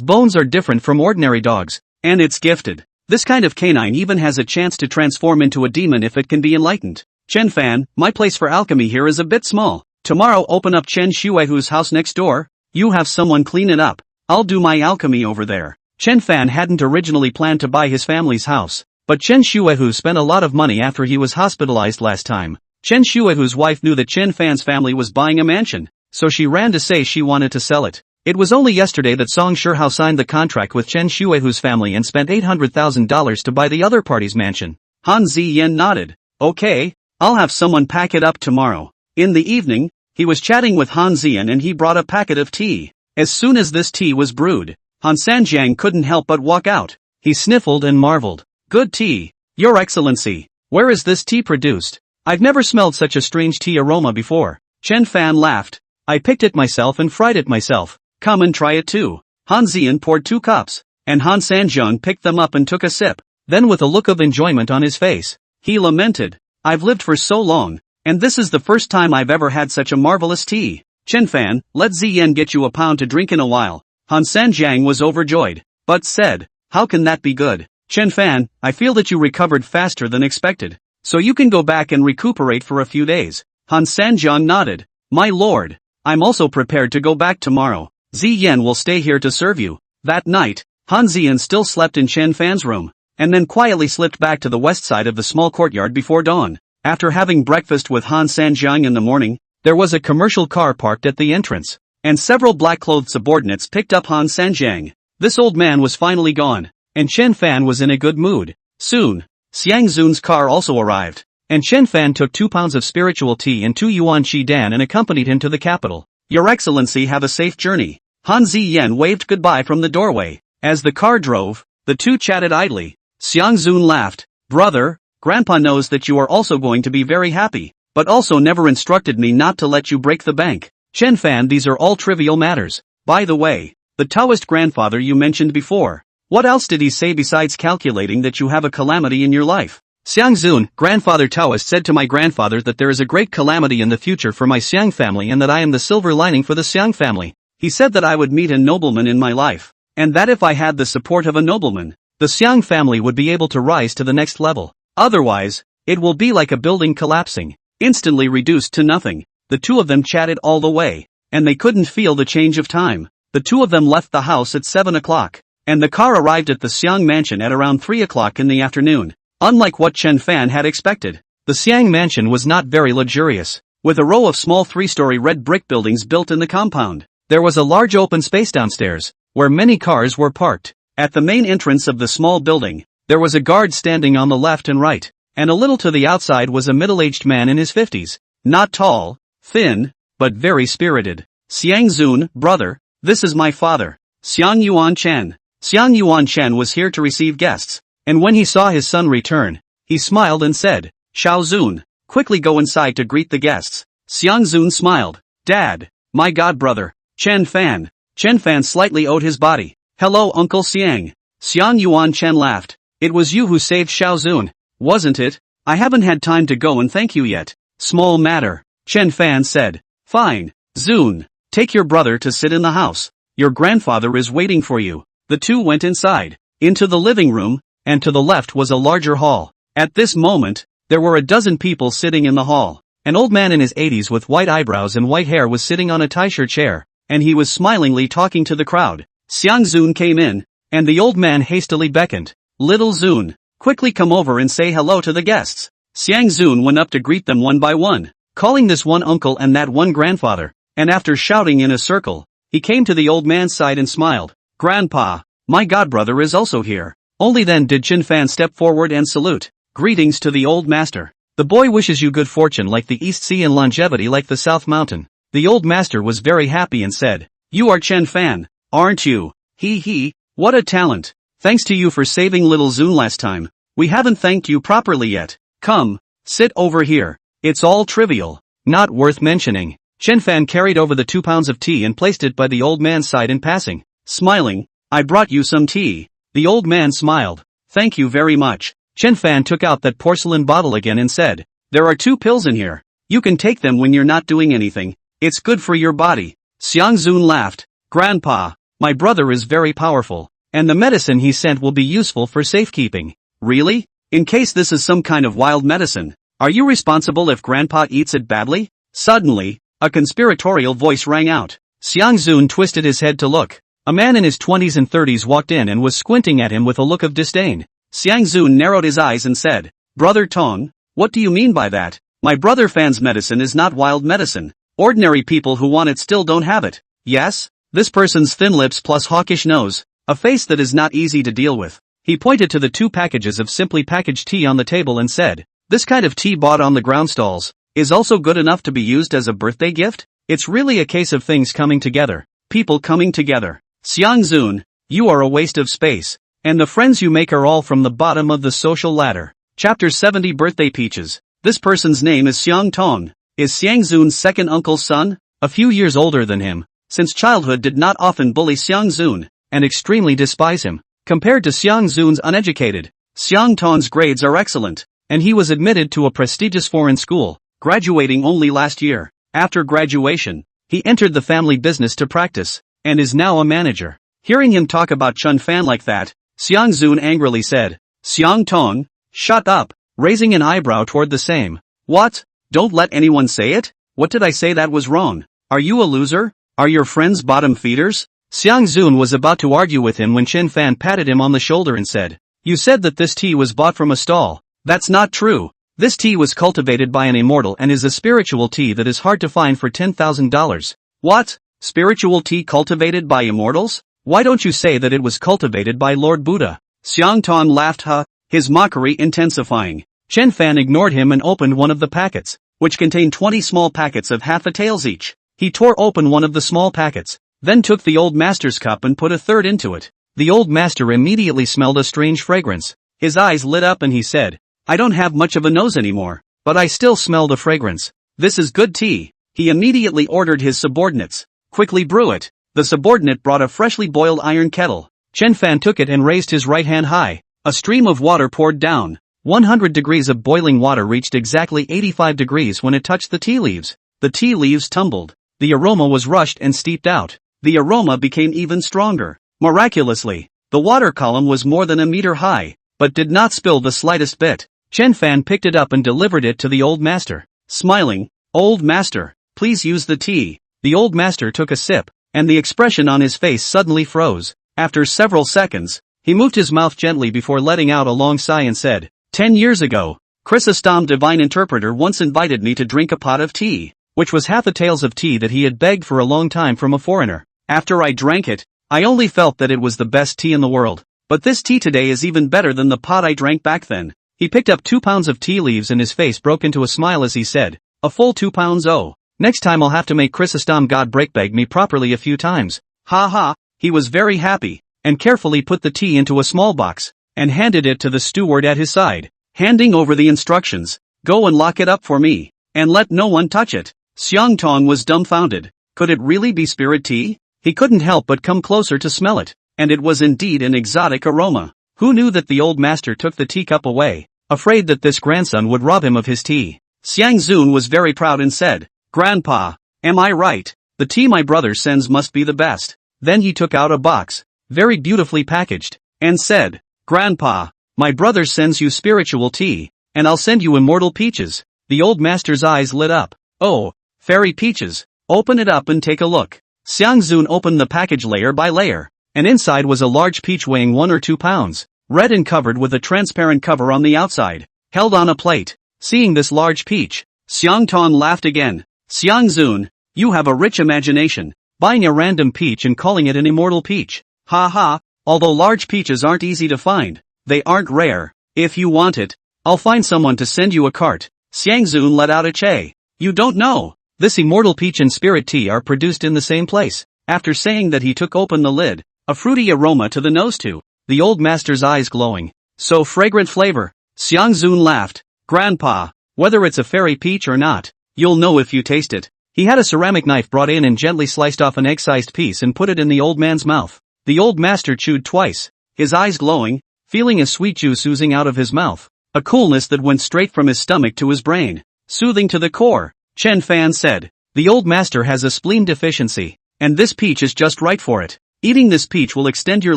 bones are different from ordinary dogs, and it's gifted. This kind of canine even has a chance to transform into a demon if it can be enlightened." Chen Fan, "My place for alchemy here is a bit small. Tomorrow open up Chen Shuihu's house next door. You have someone clean it up. I'll do my alchemy over there." Chen Fan hadn't originally planned to buy his family's house, but Chen Shuihu spent a lot of money after he was hospitalized last time. Chen Shuihu's wife knew that Chen Fan's family was buying a mansion, so she ran to say she wanted to sell it. It was only yesterday that Song Shihao signed the contract with Chen Shuihu's family and spent $800,000 to buy the other party's mansion. Han Ziyan nodded. "Okay, I'll have someone pack it up tomorrow." In the evening, he was chatting with Han Ziyan and he brought a packet of tea. As soon as this tea was brewed, Han Sanjiang couldn't help but walk out. He sniffled and marveled. "Good tea, Your Excellency. Where is this tea produced? I've never smelled such a strange tea aroma before." Chen Fan laughed. "I picked it myself and fried it myself. Come and try it too." Han Ziyan poured 2 cups, and Han Sanjiang picked them up and took a sip. Then with a look of enjoyment on his face, he lamented, "I've lived for so long, and this is the first time I've ever had such a marvelous tea. Chen Fan, let Ziyan get you a pound to drink in a while." Han Sanjiang was overjoyed, but said, "How can that be good? Chen Fan, I feel that you recovered faster than expected, so you can go back and recuperate for a few days." Han Sanjiang nodded. "My lord, I'm also prepared to go back tomorrow. Ziyan will stay here to serve you." That night, Han Ziyan still slept in Chen Fan's room, and then quietly slipped back to the west side of the small courtyard before dawn. After having breakfast with Han Sanjiang in the morning, there was a commercial car parked at the entrance, and several black-clothed subordinates picked up Han Sanjiang. This old man was finally gone, and Chen Fan was in a good mood. Soon, Xiang Zun's car also arrived, and Chen Fan took 2 pounds of spiritual tea and 2 yuan qi dan and accompanied him to the capital. "Your Excellency, have a safe journey." Han Ziyan waved goodbye from the doorway. As the car drove, the 2 chatted idly. Xiang Zun laughed. "Brother, Grandpa knows that you are also going to be very happy, but also never instructed me not to let you break the bank." Chen Fan, "These are all trivial matters. By the way, the Taoist grandfather you mentioned before, What else did he say besides calculating that you have a calamity in your life? Xiang Zun, grandfather Taoist, said to my grandfather that there is a great calamity in the future for my Xiang family and that I am the silver lining for the Xiang family. He said that I would meet a nobleman in my life, and that if I had the support of a nobleman, the Xiang family would be able to rise to the next level. Otherwise, it will be like a building collapsing, instantly reduced to nothing. The two of them chatted all the way, and they couldn't feel the change of time. The two of them left the house at 7 o'clock, and the car arrived at the Xiang mansion at around 3 o'clock in the afternoon. Unlike what Chen Fan had expected, the Xiang mansion was not very luxurious. With a row of small 3-story red brick buildings built in the compound, there was a large open space downstairs, where many cars were parked. At the main entrance of the small building, there was a guard standing on the left and right, and a little to the outside was a middle-aged man in his 50s. Not tall, thin, but very spirited. Xiang Zun, brother, this is my father, Xiang Yuan Chen. Xiang Yuan Chen was here to receive guests, and when he saw his son return, he smiled and said, Xiao Zun, quickly go inside to greet the guests. Xiang Zun smiled. Dad, my godbrother, Chen Fan. Chen Fan slightly owed his body. Hello Uncle Xiang. Xiang Yuan Chen laughed. It was you who saved Xiao Zun, wasn't it? I haven't had time to go and thank you yet. Small matter, Chen Fan said. Fine, Zun, take your brother to sit in the house. Your grandfather is waiting for you. The two went inside, into the living room, and to the left was a larger hall. At this moment, there were a dozen people sitting in the hall. An old man in his 80s with white eyebrows and white hair was sitting on a taisha chair, and he was smilingly talking to the crowd. Xiang Zun came in, and the old man hastily beckoned. Little Zun, quickly come over and say hello to the guests. Xiang Zun went up to greet them one by one, calling this one uncle and that one grandfather, and after shouting in a circle, he came to the old man's side and smiled. Grandpa, my godbrother is also here. Only then did Chen Fan step forward and salute. Greetings to the old master. The boy wishes you good fortune like the East Sea and longevity like the South Mountain. The old master was very happy and said, You are Chen Fan, aren't you? He, what a talent. Thanks to you for saving little Zun last time. We haven't thanked you properly yet. Come, sit over here. It's all trivial. Not worth mentioning. Chen Fan carried over the 2 pounds of tea and placed it by the old man's side in passing. Smiling, I brought you some tea. The old man smiled. Thank you very much. Chen Fan took out that porcelain bottle again and said, There are 2 pills in here. You can take them when you're not doing anything. It's good for your body. Xiang Zun laughed. Grandpa, my brother is very powerful, and the medicine he sent will be useful for safekeeping. Really? In case this is some kind of wild medicine, are you responsible if Grandpa eats it badly? Suddenly, a conspiratorial voice rang out. Xiang Zun twisted his head to look. A man in his 20s and 30s walked in and was squinting at him with a look of disdain. Xiang Zun narrowed his eyes and said, Brother Tong, what do you mean by that? My brother Fan's medicine is not wild medicine. Ordinary people who want it still don't have it. Yes? This person's thin lips plus hawkish nose, a face that is not easy to deal with. He pointed to the 2 packages of simply packaged tea on the table and said, This kind of tea bought on the ground stalls is also good enough to be used as a birthday gift? It's really a case of things coming together. People coming together. Xiang Zun, you are a waste of space, and the friends you make are all from the bottom of the social ladder. Chapter 70 Birthday Peaches. This person's name is Xiang Tong. Is Xiang Zun's second uncle's son, a few years older than him, since childhood did not often bully Xiang Zun, and extremely despise him. Compared to Xiang Zun's uneducated, Xiang Tong's grades are excellent, and he was admitted to a prestigious foreign school, graduating only last year. After graduation, he entered the family business to practice, and is now a manager. Hearing him talk about Chen Fan like that, Xiang Zun angrily said, Xiang Tong, shut up, raising an eyebrow toward the same. What? Don't let anyone say it? What did I say that was wrong? Are you a loser? Are your friends bottom feeders? Xiang Zun was about to argue with him when Chen Fan patted him on the shoulder and said, You said that this tea was bought from a stall. That's not true. This tea was cultivated by an immortal and is a spiritual tea that is hard to find for $10,000. What? Spiritual tea cultivated by immortals? Why don't you say that it was cultivated by Lord Buddha? Xiang Tong laughed, his mockery intensifying. Chen Fan ignored him and opened one of the packets, which contained 20 small packets of half a taels each. He tore open one of the small packets, then took the old master's cup and put a third into it. The old master immediately smelled a strange fragrance. His eyes lit up and he said, I don't have much of a nose anymore, but I still smell the fragrance. This is good tea. He immediately ordered his subordinates, quickly brew it. The subordinate brought a freshly boiled iron kettle, Chen Fan took it and raised his right hand high. A stream of water poured down. 100 degrees of boiling water reached exactly 85 degrees when it touched the tea leaves. The tea leaves tumbled. The aroma was rushed and steeped out. The aroma became even stronger. Miraculously, the water column was more than a meter high, but did not spill the slightest bit. Chen Fan picked it up and delivered it to the old master. Smiling, "Old master, please use the tea." The old master took a sip, and the expression on his face suddenly froze. After several seconds, he moved his mouth gently before letting out a long sigh and said, 10 years ago, Chrysostom Divine Interpreter once invited me to drink a pot of tea, which was half a taels of tea that he had begged for a long time from a foreigner. After I drank it, I only felt that it was the best tea in the world. But this tea today is even better than the pot I drank back then. He picked up 2 pounds of tea leaves and his face broke into a smile as he said, "A full 2 pounds, oh. Next time I'll have to make Chrysostom God breakbeg me properly a few times." Ha ha, he was very happy, and carefully put the tea into a small box, and handed it to the steward at his side, handing over the instructions, "Go and lock it up for me, and let no one touch it." Xiang Tong was dumbfounded. Could it really be spirit tea? He couldn't help but come closer to smell it, and it was indeed an exotic aroma. Who knew that the old master took the teacup away, afraid that this grandson would rob him of his tea? Xiang Zun was very proud and said, "Grandpa, am I right? The tea my brother sends must be the best." Then he took out a box, very beautifully packaged, and said, "Grandpa, my brother sends you spiritual tea, and I'll send you immortal peaches." The old master's eyes lit up. "Oh, fairy peaches, open it up and take a look." Xiang Zun opened the package layer by layer, and inside was a large peach weighing 1 or 2 pounds, red and covered with a transparent cover on the outside, held on a plate. Seeing this large peach, Xiang Tong laughed again. "Xiang Zun, you have a rich imagination, buying a random peach and calling it an immortal peach. Ha ha, although large peaches aren't easy to find, they aren't rare. If you want it, I'll find someone to send you a cart." Xiang Zun let out a che. "You don't know. This immortal peach and spirit tea are produced in the same place." After saying that he took open the lid, a fruity aroma to the nose too, the old master's eyes glowing. "So fragrant flavor." Xiang Zun laughed. "Grandpa, whether it's a fairy peach or not, you'll know if you taste it." He had a ceramic knife brought in and gently sliced off an egg-sized piece and put it in the old man's mouth. The old master chewed twice, his eyes glowing, feeling a sweet juice oozing out of his mouth, a coolness that went straight from his stomach to his brain, soothing to the core. Chen Fan said, "The old master has a spleen deficiency, and this peach is just right for it. Eating this peach will extend your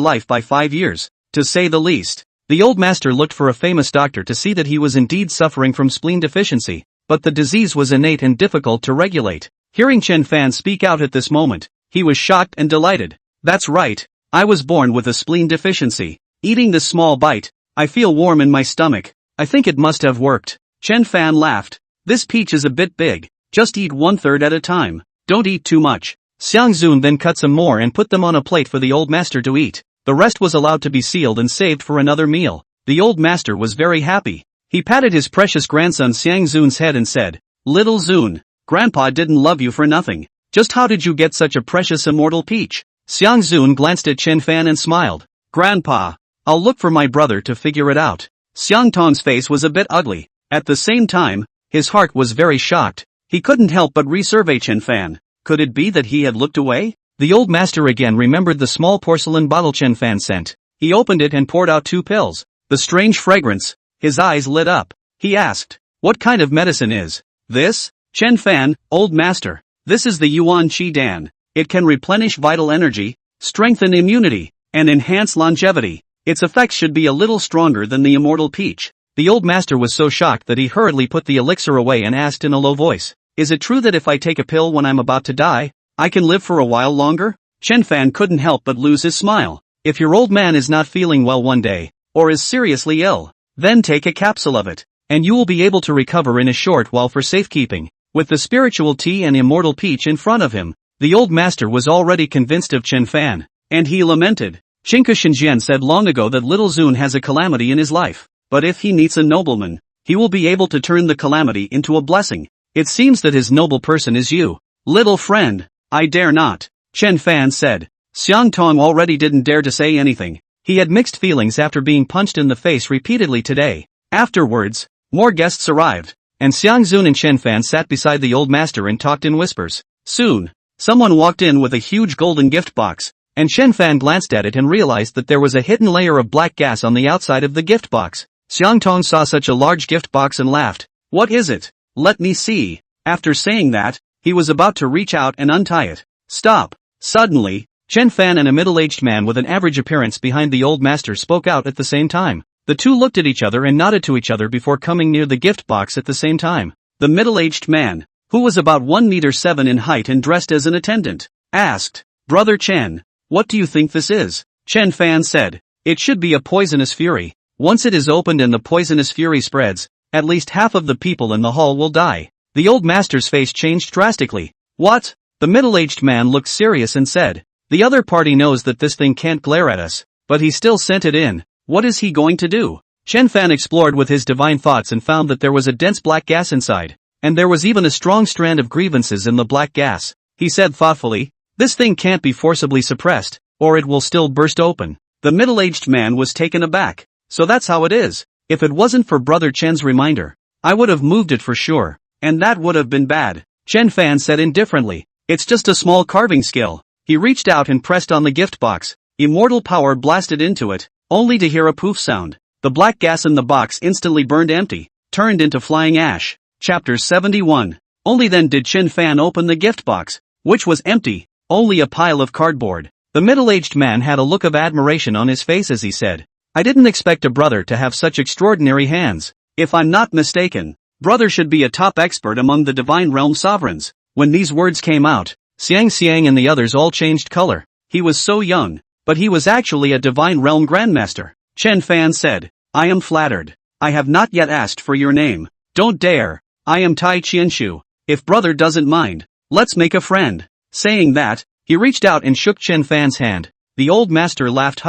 life by 5 years, to say the least." The old master looked for a famous doctor to see that he was indeed suffering from spleen deficiency, but the disease was innate and difficult to regulate. Hearing Chen Fan speak out at this moment, he was shocked and delighted. "That's right, I was born with a spleen deficiency. Eating this small bite, I feel warm in my stomach. I think it must have worked." Chen Fan laughed. "This peach is a bit big, just eat 1/3 at a time, don't eat too much." Xiang Zun then cut some more and put them on a plate for the old master to eat. The rest was allowed to be sealed and saved for another meal. The old master was very happy. He patted his precious grandson Xiang Zun's head and said, "Little Zun, Grandpa didn't love you for nothing. Just how did you get such a precious immortal peach?" Xiang Zun glanced at Chen Fan and smiled. "Grandpa, I'll look for my brother to figure it out." Xiang Tong's face was a bit ugly. At the same time, his heart was very shocked. He couldn't help but resurvey Chen Fan. Could it be that he had looked away? The old master again remembered the small porcelain bottle Chen Fan sent. He opened it and poured out 2 pills. The strange fragrance. His eyes lit up. He asked, "What kind of medicine is this?" "Chen Fan, old master, this is the Yuan Qi Dan. It can replenish vital energy, strengthen immunity, and enhance longevity. Its effects should be a little stronger than the immortal peach." The old master was so shocked that he hurriedly put the elixir away and asked in a low voice, "Is it true that if I take a pill when I'm about to die, I can live for a while longer?" Chen Fan couldn't help but lose his smile. "If your old man is not feeling well one day, or is seriously ill, then take a capsule of it, and you will be able to recover in a short while for safekeeping." With the spiritual tea and immortal peach in front of him, the old master was already convinced of Chen Fan, and he lamented. Chinka Shenjian said long ago that little Zun has a calamity in his life, but if he meets a nobleman, he will be able to turn the calamity into a blessing. It seems that his noble person is you, little friend. "I dare not," Chen Fan said. Xiang Tong already didn't dare to say anything. He had mixed feelings after being punched in the face repeatedly today. Afterwards, more guests arrived, and Xiang Zun and Chen Fan sat beside the old master and talked in whispers. Soon, someone walked in with a huge golden gift box. and Chen Fan glanced at it and realized that there was a hidden layer of black gas on the outside of the gift box. Xiang Tong saw such a large gift box and laughed. What is it? Let me see. After saying that, he was about to reach out and untie it. Stop. Suddenly, Chen Fan and a middle-aged man with an average appearance behind the old master spoke out at the same time. The two looked at each other and nodded to each other before coming near the gift box at the same time. The middle-aged man, who was about 1.7 meters in height and dressed as an attendant, asked, Brother Chen, what do you think this is? Chen Fan said, it should be a poisonous fury. Once it is opened and the poisonous fury spreads, at least half of the people in the hall will die. The old master's face changed drastically. What? The middle-aged man looked serious and said, the other party knows that this thing can't glare at us, but he still sent it in. What is he going to do? Chen Fan explored with his divine thoughts and found that there was a dense black gas inside, and there was even a strong strand of grievances in the black gas. He said thoughtfully, this thing can't be forcibly suppressed, or it will still burst open. The middle-aged man was taken aback. So that's how it is. If it wasn't for Brother Chen's reminder, I would have moved it for sure, and that would have been bad. Chen Fan said indifferently, it's just a small carving skill. He reached out and pressed on the gift box. Immortal power blasted into it, only to hear a poof sound. The black gas in the box instantly burned empty, turned into flying ash. Chapter 71. Only then did Chen Fan open the gift box, which was empty, only a pile of cardboard. The middle-aged man had a look of admiration on his face as he said, I didn't expect a brother to have such extraordinary hands. If I'm not mistaken, brother should be a top expert among the divine realm sovereigns. When these words came out, Xiang and the others all changed color. He was so young, but he was actually a divine realm grandmaster. Chen Fan said, I am flattered. I have not yet asked for your name. Don't dare. I am Tai Qianshu. If brother doesn't mind, let's make a friend. Saying that, he reached out and shook Chen Fan's hand. The old master laughed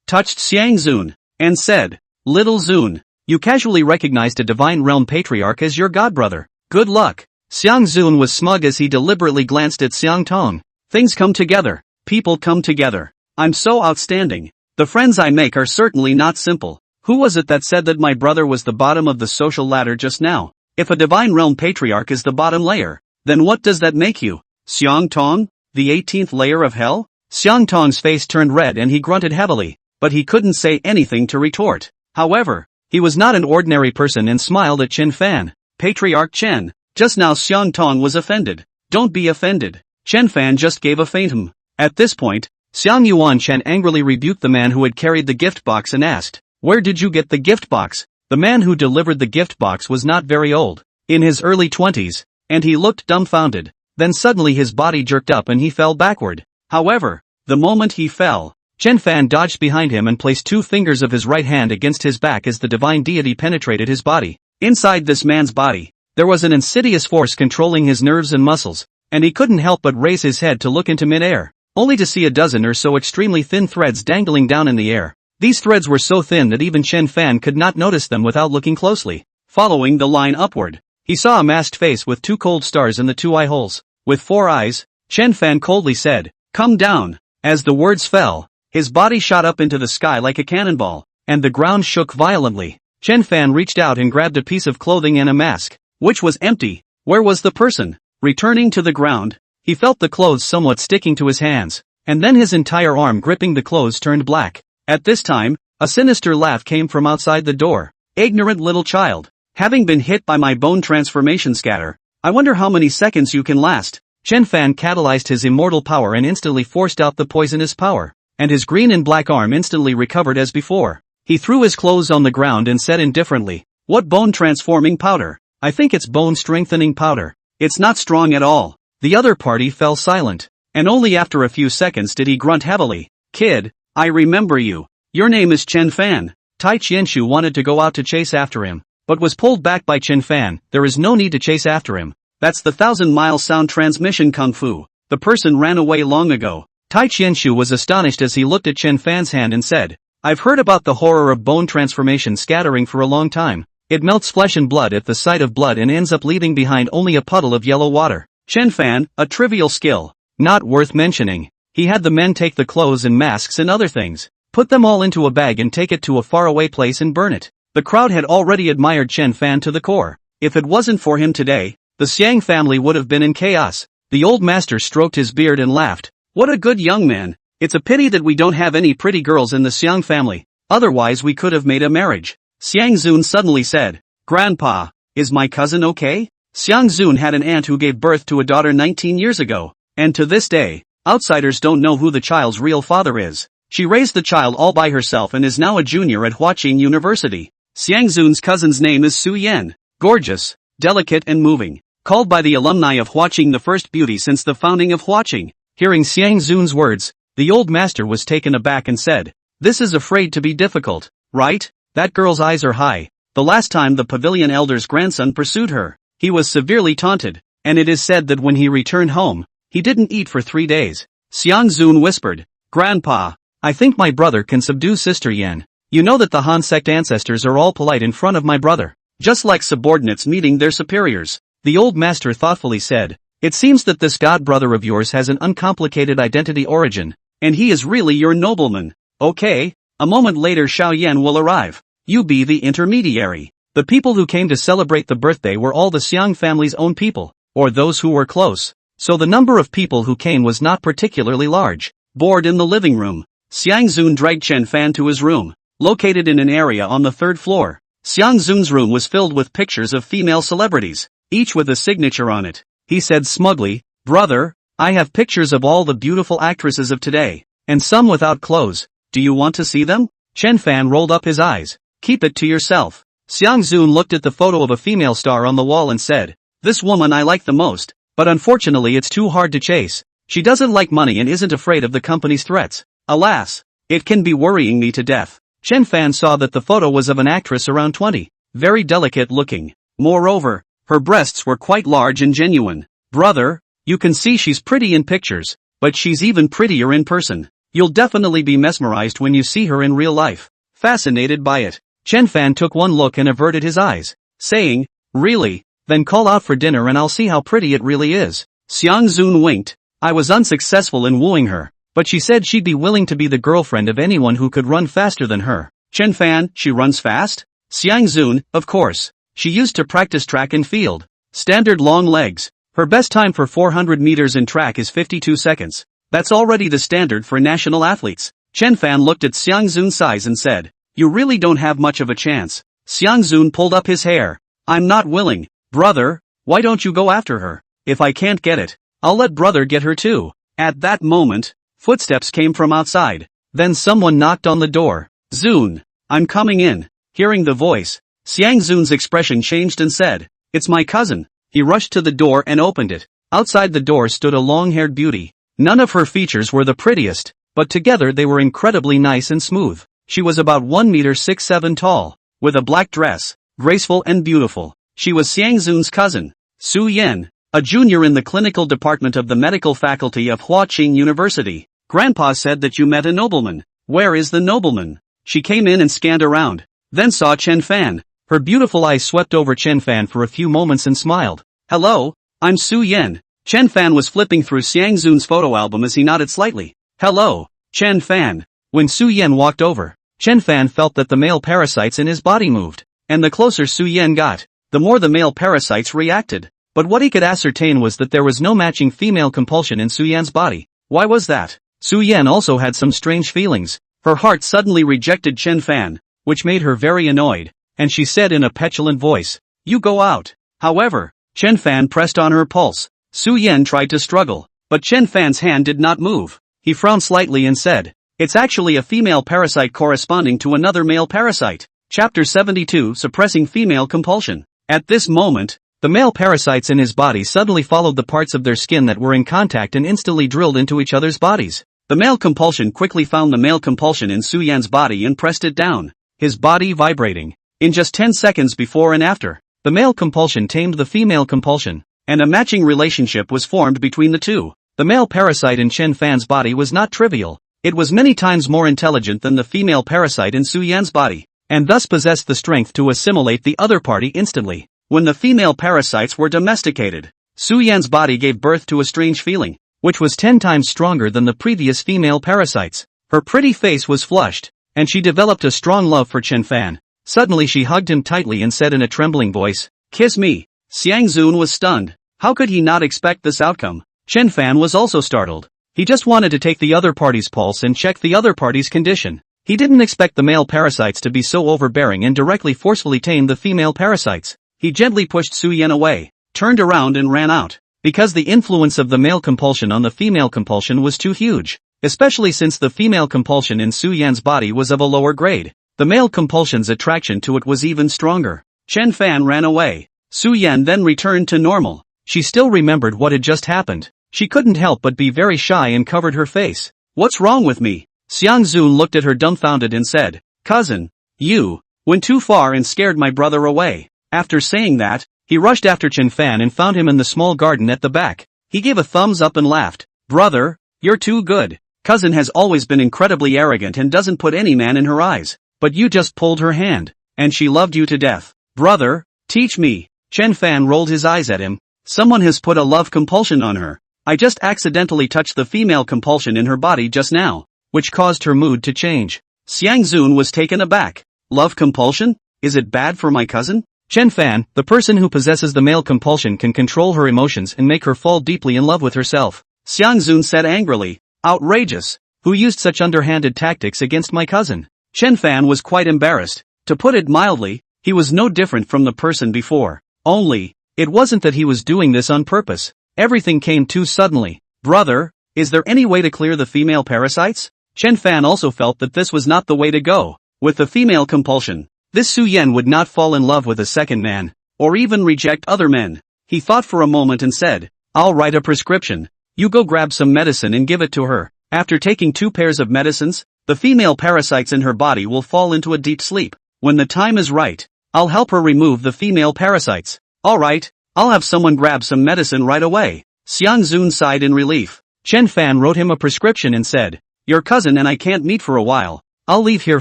touched Xiang Zun, and said, Little Zun, you casually recognized a divine realm patriarch as your godbrother. Good luck. Xiang Zun was smug as he deliberately glanced at Xiang Tong. Things come together. People come together. I'm so outstanding. The friends I make are certainly not simple. Who was it that said that my brother was the bottom of the social ladder just now? If a divine realm patriarch is the bottom layer, then what does that make you? Xiang Tong, the 18th layer of hell? Xiang Tong's face turned red and he grunted heavily, but he couldn't say anything to retort. However, he was not an ordinary person and smiled at Chen Fan. Patriarch Chen, just now Xiang Tong was offended. Don't be offended. Chen Fan just gave a faint hum. At this point, Xiang Yuan Chen angrily rebuked the man who had carried the gift box and asked, where did you get the gift box? The man who delivered the gift box was not very old, in his early 20s, and he looked dumbfounded. Then suddenly his body jerked up and he fell backward. However, the moment he fell, Chen Fan dodged behind him and placed 2 fingers of his right hand against his back as the divine deity penetrated his body. Inside this man's body, there was an insidious force controlling his nerves and muscles, and he couldn't help but raise his head to look into mid-air, only to see a dozen or so extremely thin threads dangling down in the air. These threads were so thin that even Chen Fan could not notice them without looking closely. Following the line upward, he saw a masked face with 2 cold stars in the 2 eye holes. With 4 eyes, Chen Fan coldly said, come down. As the words fell, his body shot up into the sky like a cannonball, and the ground shook violently. Chen Fan reached out and grabbed a piece of clothing and a mask, which was empty. Where was the person? Returning to the ground, he felt the clothes somewhat sticking to his hands, and then his entire arm gripping the clothes turned black. At this time, a sinister laugh came from outside the door. Ignorant little child, having been hit by my bone transformation scatter, I wonder how many seconds you can last. Chen Fan catalyzed his immortal power and instantly forced out the poisonous power, and his green and black arm instantly recovered as before. He threw his clothes on the ground and said indifferently, what bone transforming powder? I think it's bone strengthening powder. It's not strong at all. The other party fell silent, and only after a few seconds did he grunt heavily. Kid, I remember you. Your name is Chen Fan. Tai Qianshu wanted to go out to chase after him, but was pulled back by Chen Fan. There is no need to chase after him. That's the 1,000-mile sound transmission kung fu. The person ran away long ago. Tai Qianshu was astonished as he looked at Chen Fan's hand and said, I've heard about the horror of bone transformation scattering for a long time. It melts flesh and blood at the sight of blood and ends up leaving behind only a puddle of yellow water. Chen Fan, a trivial skill. Not worth mentioning. He had the men take the clothes and masks and other things, put them all into a bag and take it to a faraway place and burn it. The crowd had already admired Chen Fan to the core. If it wasn't for him today, the Xiang family would have been in chaos. The old master stroked his beard and laughed. What a good young man. It's a pity that we don't have any pretty girls in the Xiang family, otherwise we could have made a marriage. Xiang Zun suddenly said, Grandpa, is my cousin okay? Xiang Zun had an aunt who gave birth to a daughter 19 years ago, and to this day, outsiders don't know who the child's real father is. She raised the child all by herself and is now a junior at Huang University. Xiang Zun's cousin's name is Su Yan, gorgeous, delicate and moving, called by the alumni of Huang the first beauty since the founding of Huang. Hearing Xiang Zun's words, the old master was taken aback and said, This is afraid to be difficult, right? That girl's eyes are high. The last time the pavilion elder's grandson pursued her, he was severely taunted, and it is said that when he returned home, he didn't eat for 3 days. Xiang Zun whispered, Grandpa, I think my brother can subdue Sister Yan. You know that the Han sect ancestors are all polite in front of my brother, just like subordinates meeting their superiors. The old master thoughtfully said, It seems that this god brother of yours has an uncomplicated identity origin, and he is really your nobleman. Okay, a moment later Xiao Yan will arrive. You be the intermediary. The people who came to celebrate the birthday were all the Xiang family's own people, or those who were close, so the number of people who came was not particularly large. Bored in the living room, Xiang Zun dragged Chen Fan to his room, located in an area on the 3rd floor. Xiang Zun's room was filled with pictures of female celebrities, each with a signature on it. He said smugly, Brother, I have pictures of all the beautiful actresses of today, and some without clothes. Do you want to see them? Chen Fan rolled up his eyes. Keep it to yourself. Xiang Zun looked at the photo of a female star on the wall and said, This woman I like the most, but unfortunately it's too hard to chase. She doesn't like money and isn't afraid of the company's threats. Alas, it can be worrying me to death. Chen Fan saw that the photo was of an actress around 20, very delicate looking. Moreover, her breasts were quite large and genuine. Brother, you can see she's pretty in pictures, but she's even prettier in person. You'll definitely be mesmerized when you see her in real life. Fascinated by it, Chen Fan took one look and averted his eyes, saying, Really? Then call out for dinner and I'll see how pretty it really is. Xiang Zun winked. I was unsuccessful in wooing her, but she said she'd be willing to be the girlfriend of anyone who could run faster than her. Chen Fan, she runs fast? Xiang Zun, of course. She used to practice track and field. Standard long legs. Her best time for 400 meters in track is 52 seconds. That's already the standard for national athletes. Chen Fan looked at Xiang Zun's size and said, You really don't have much of a chance. Xiang Zun pulled up his hair. I'm not willing. Brother, why don't you go after her? If I can't get it, I'll let brother get her too. At that moment, footsteps came from outside. Then someone knocked on the door. Zun, I'm coming in. Hearing the voice, Xiang Zun's expression changed and said, It's my cousin. He rushed to the door and opened it. Outside the door stood a long-haired beauty. None of her features were the prettiest, but together they were incredibly nice and smooth. She was about 1 meter 6'7" tall, with a black dress, graceful and beautiful. She was Xiang Zun's cousin, Su Yan, a junior in the clinical department of the medical faculty of Huang University. Grandpa said that you met a nobleman. Where is the nobleman? She came in and scanned around, then saw Chen Fan. Her beautiful eyes swept over Chen Fan for a few moments and smiled. Hello, I'm Su Yan. Chen Fan was flipping through Xiang Zun's photo album as he nodded slightly. Hello, Chen Fan. When Su Yan walked over, Chen Fan felt that the male parasites in his body moved, and the closer Su Yan got, the more the male parasites reacted. But what he could ascertain was that there was no matching female compulsion in Su Yan's body. Why was that? Su Yan also had some strange feelings. Her heart suddenly rejected Chen Fan, which made her very annoyed, and she said in a petulant voice, You go out. However, Chen Fan pressed on her pulse. Su Yan tried to struggle, but Chen Fan's hand did not move. He frowned slightly and said, It's actually a female parasite corresponding to another male parasite. Chapter 72, Suppressing Female Compulsion. At this moment, the male parasites in his body suddenly followed the parts of their skin that were in contact and instantly drilled into each other's bodies. The male compulsion quickly found the male compulsion in Su Yan's body and pressed it down, his body vibrating. In just 10 seconds before and after, the male compulsion tamed the female compulsion, and a matching relationship was formed between the two. The male parasite in Chen Fan's body was not trivial. It was many times more intelligent than the female parasite in Su Yan's body, and thus possessed the strength to assimilate the other party instantly. When the female parasites were domesticated, Su Yan's body gave birth to a strange feeling, which was 10 times stronger than the previous female parasites. Her pretty face was flushed, and she developed a strong love for Chen Fan. Suddenly she hugged him tightly and said in a trembling voice, Kiss me. Xiang Zun was stunned. How could he not expect this outcome? Chen Fan was also startled. He just wanted to take the other party's pulse and check the other party's condition. He didn't expect the male parasites to be so overbearing and directly forcefully tame the female parasites. He gently pushed Su Yan away, turned around and ran out. Because the influence of the male compulsion on the female compulsion was too huge, especially since the female compulsion in Su Yan's body was of a lower grade, the male compulsion's attraction to it was even stronger. Chen Fan ran away. Su Yan then returned to normal. She still remembered what had just happened. She couldn't help but be very shy and covered her face. What's wrong with me? Xiang Zun looked at her dumbfounded and said, Cousin, you went too far and scared my brother away. After saying that, he rushed after Chen Fan and found him in the small garden at the back. He gave a thumbs up and laughed. Brother, you're too good. Cousin has always been incredibly arrogant and doesn't put any man in her eyes. But you just pulled her hand, and she loved you to death. Brother, teach me. Chen Fan rolled his eyes at him. Someone has put a love compulsion on her. I just accidentally touched the female compulsion in her body just now, which caused her mood to change. Xiang Zun was taken aback. Love compulsion? Is it bad for my cousin? Chen Fan, the person who possesses the male compulsion can control her emotions and make her fall deeply in love with herself. Xiang Zun said angrily. Outrageous. Who used such underhanded tactics against my cousin? Chen Fan was quite embarrassed. To put it mildly, he was no different from the person before. Only, it wasn't that he was doing this on purpose. Everything came too suddenly. Brother, is there any way to clear the female parasites? Chen Fan also felt that this was not the way to go. With the female compulsion, this Su Yan would not fall in love with a second man, or even reject other men. He thought for a moment and said, I'll write a prescription. You go grab some medicine and give it to her. After taking 2 pairs of medicines, the female parasites in her body will fall into a deep sleep. When the time is right, I'll help her remove the female parasites. Alright, I'll have someone grab some medicine right away. Xiang Zun sighed in relief. Chen Fan wrote him a prescription and said, Your cousin and I can't meet for a while. I'll leave here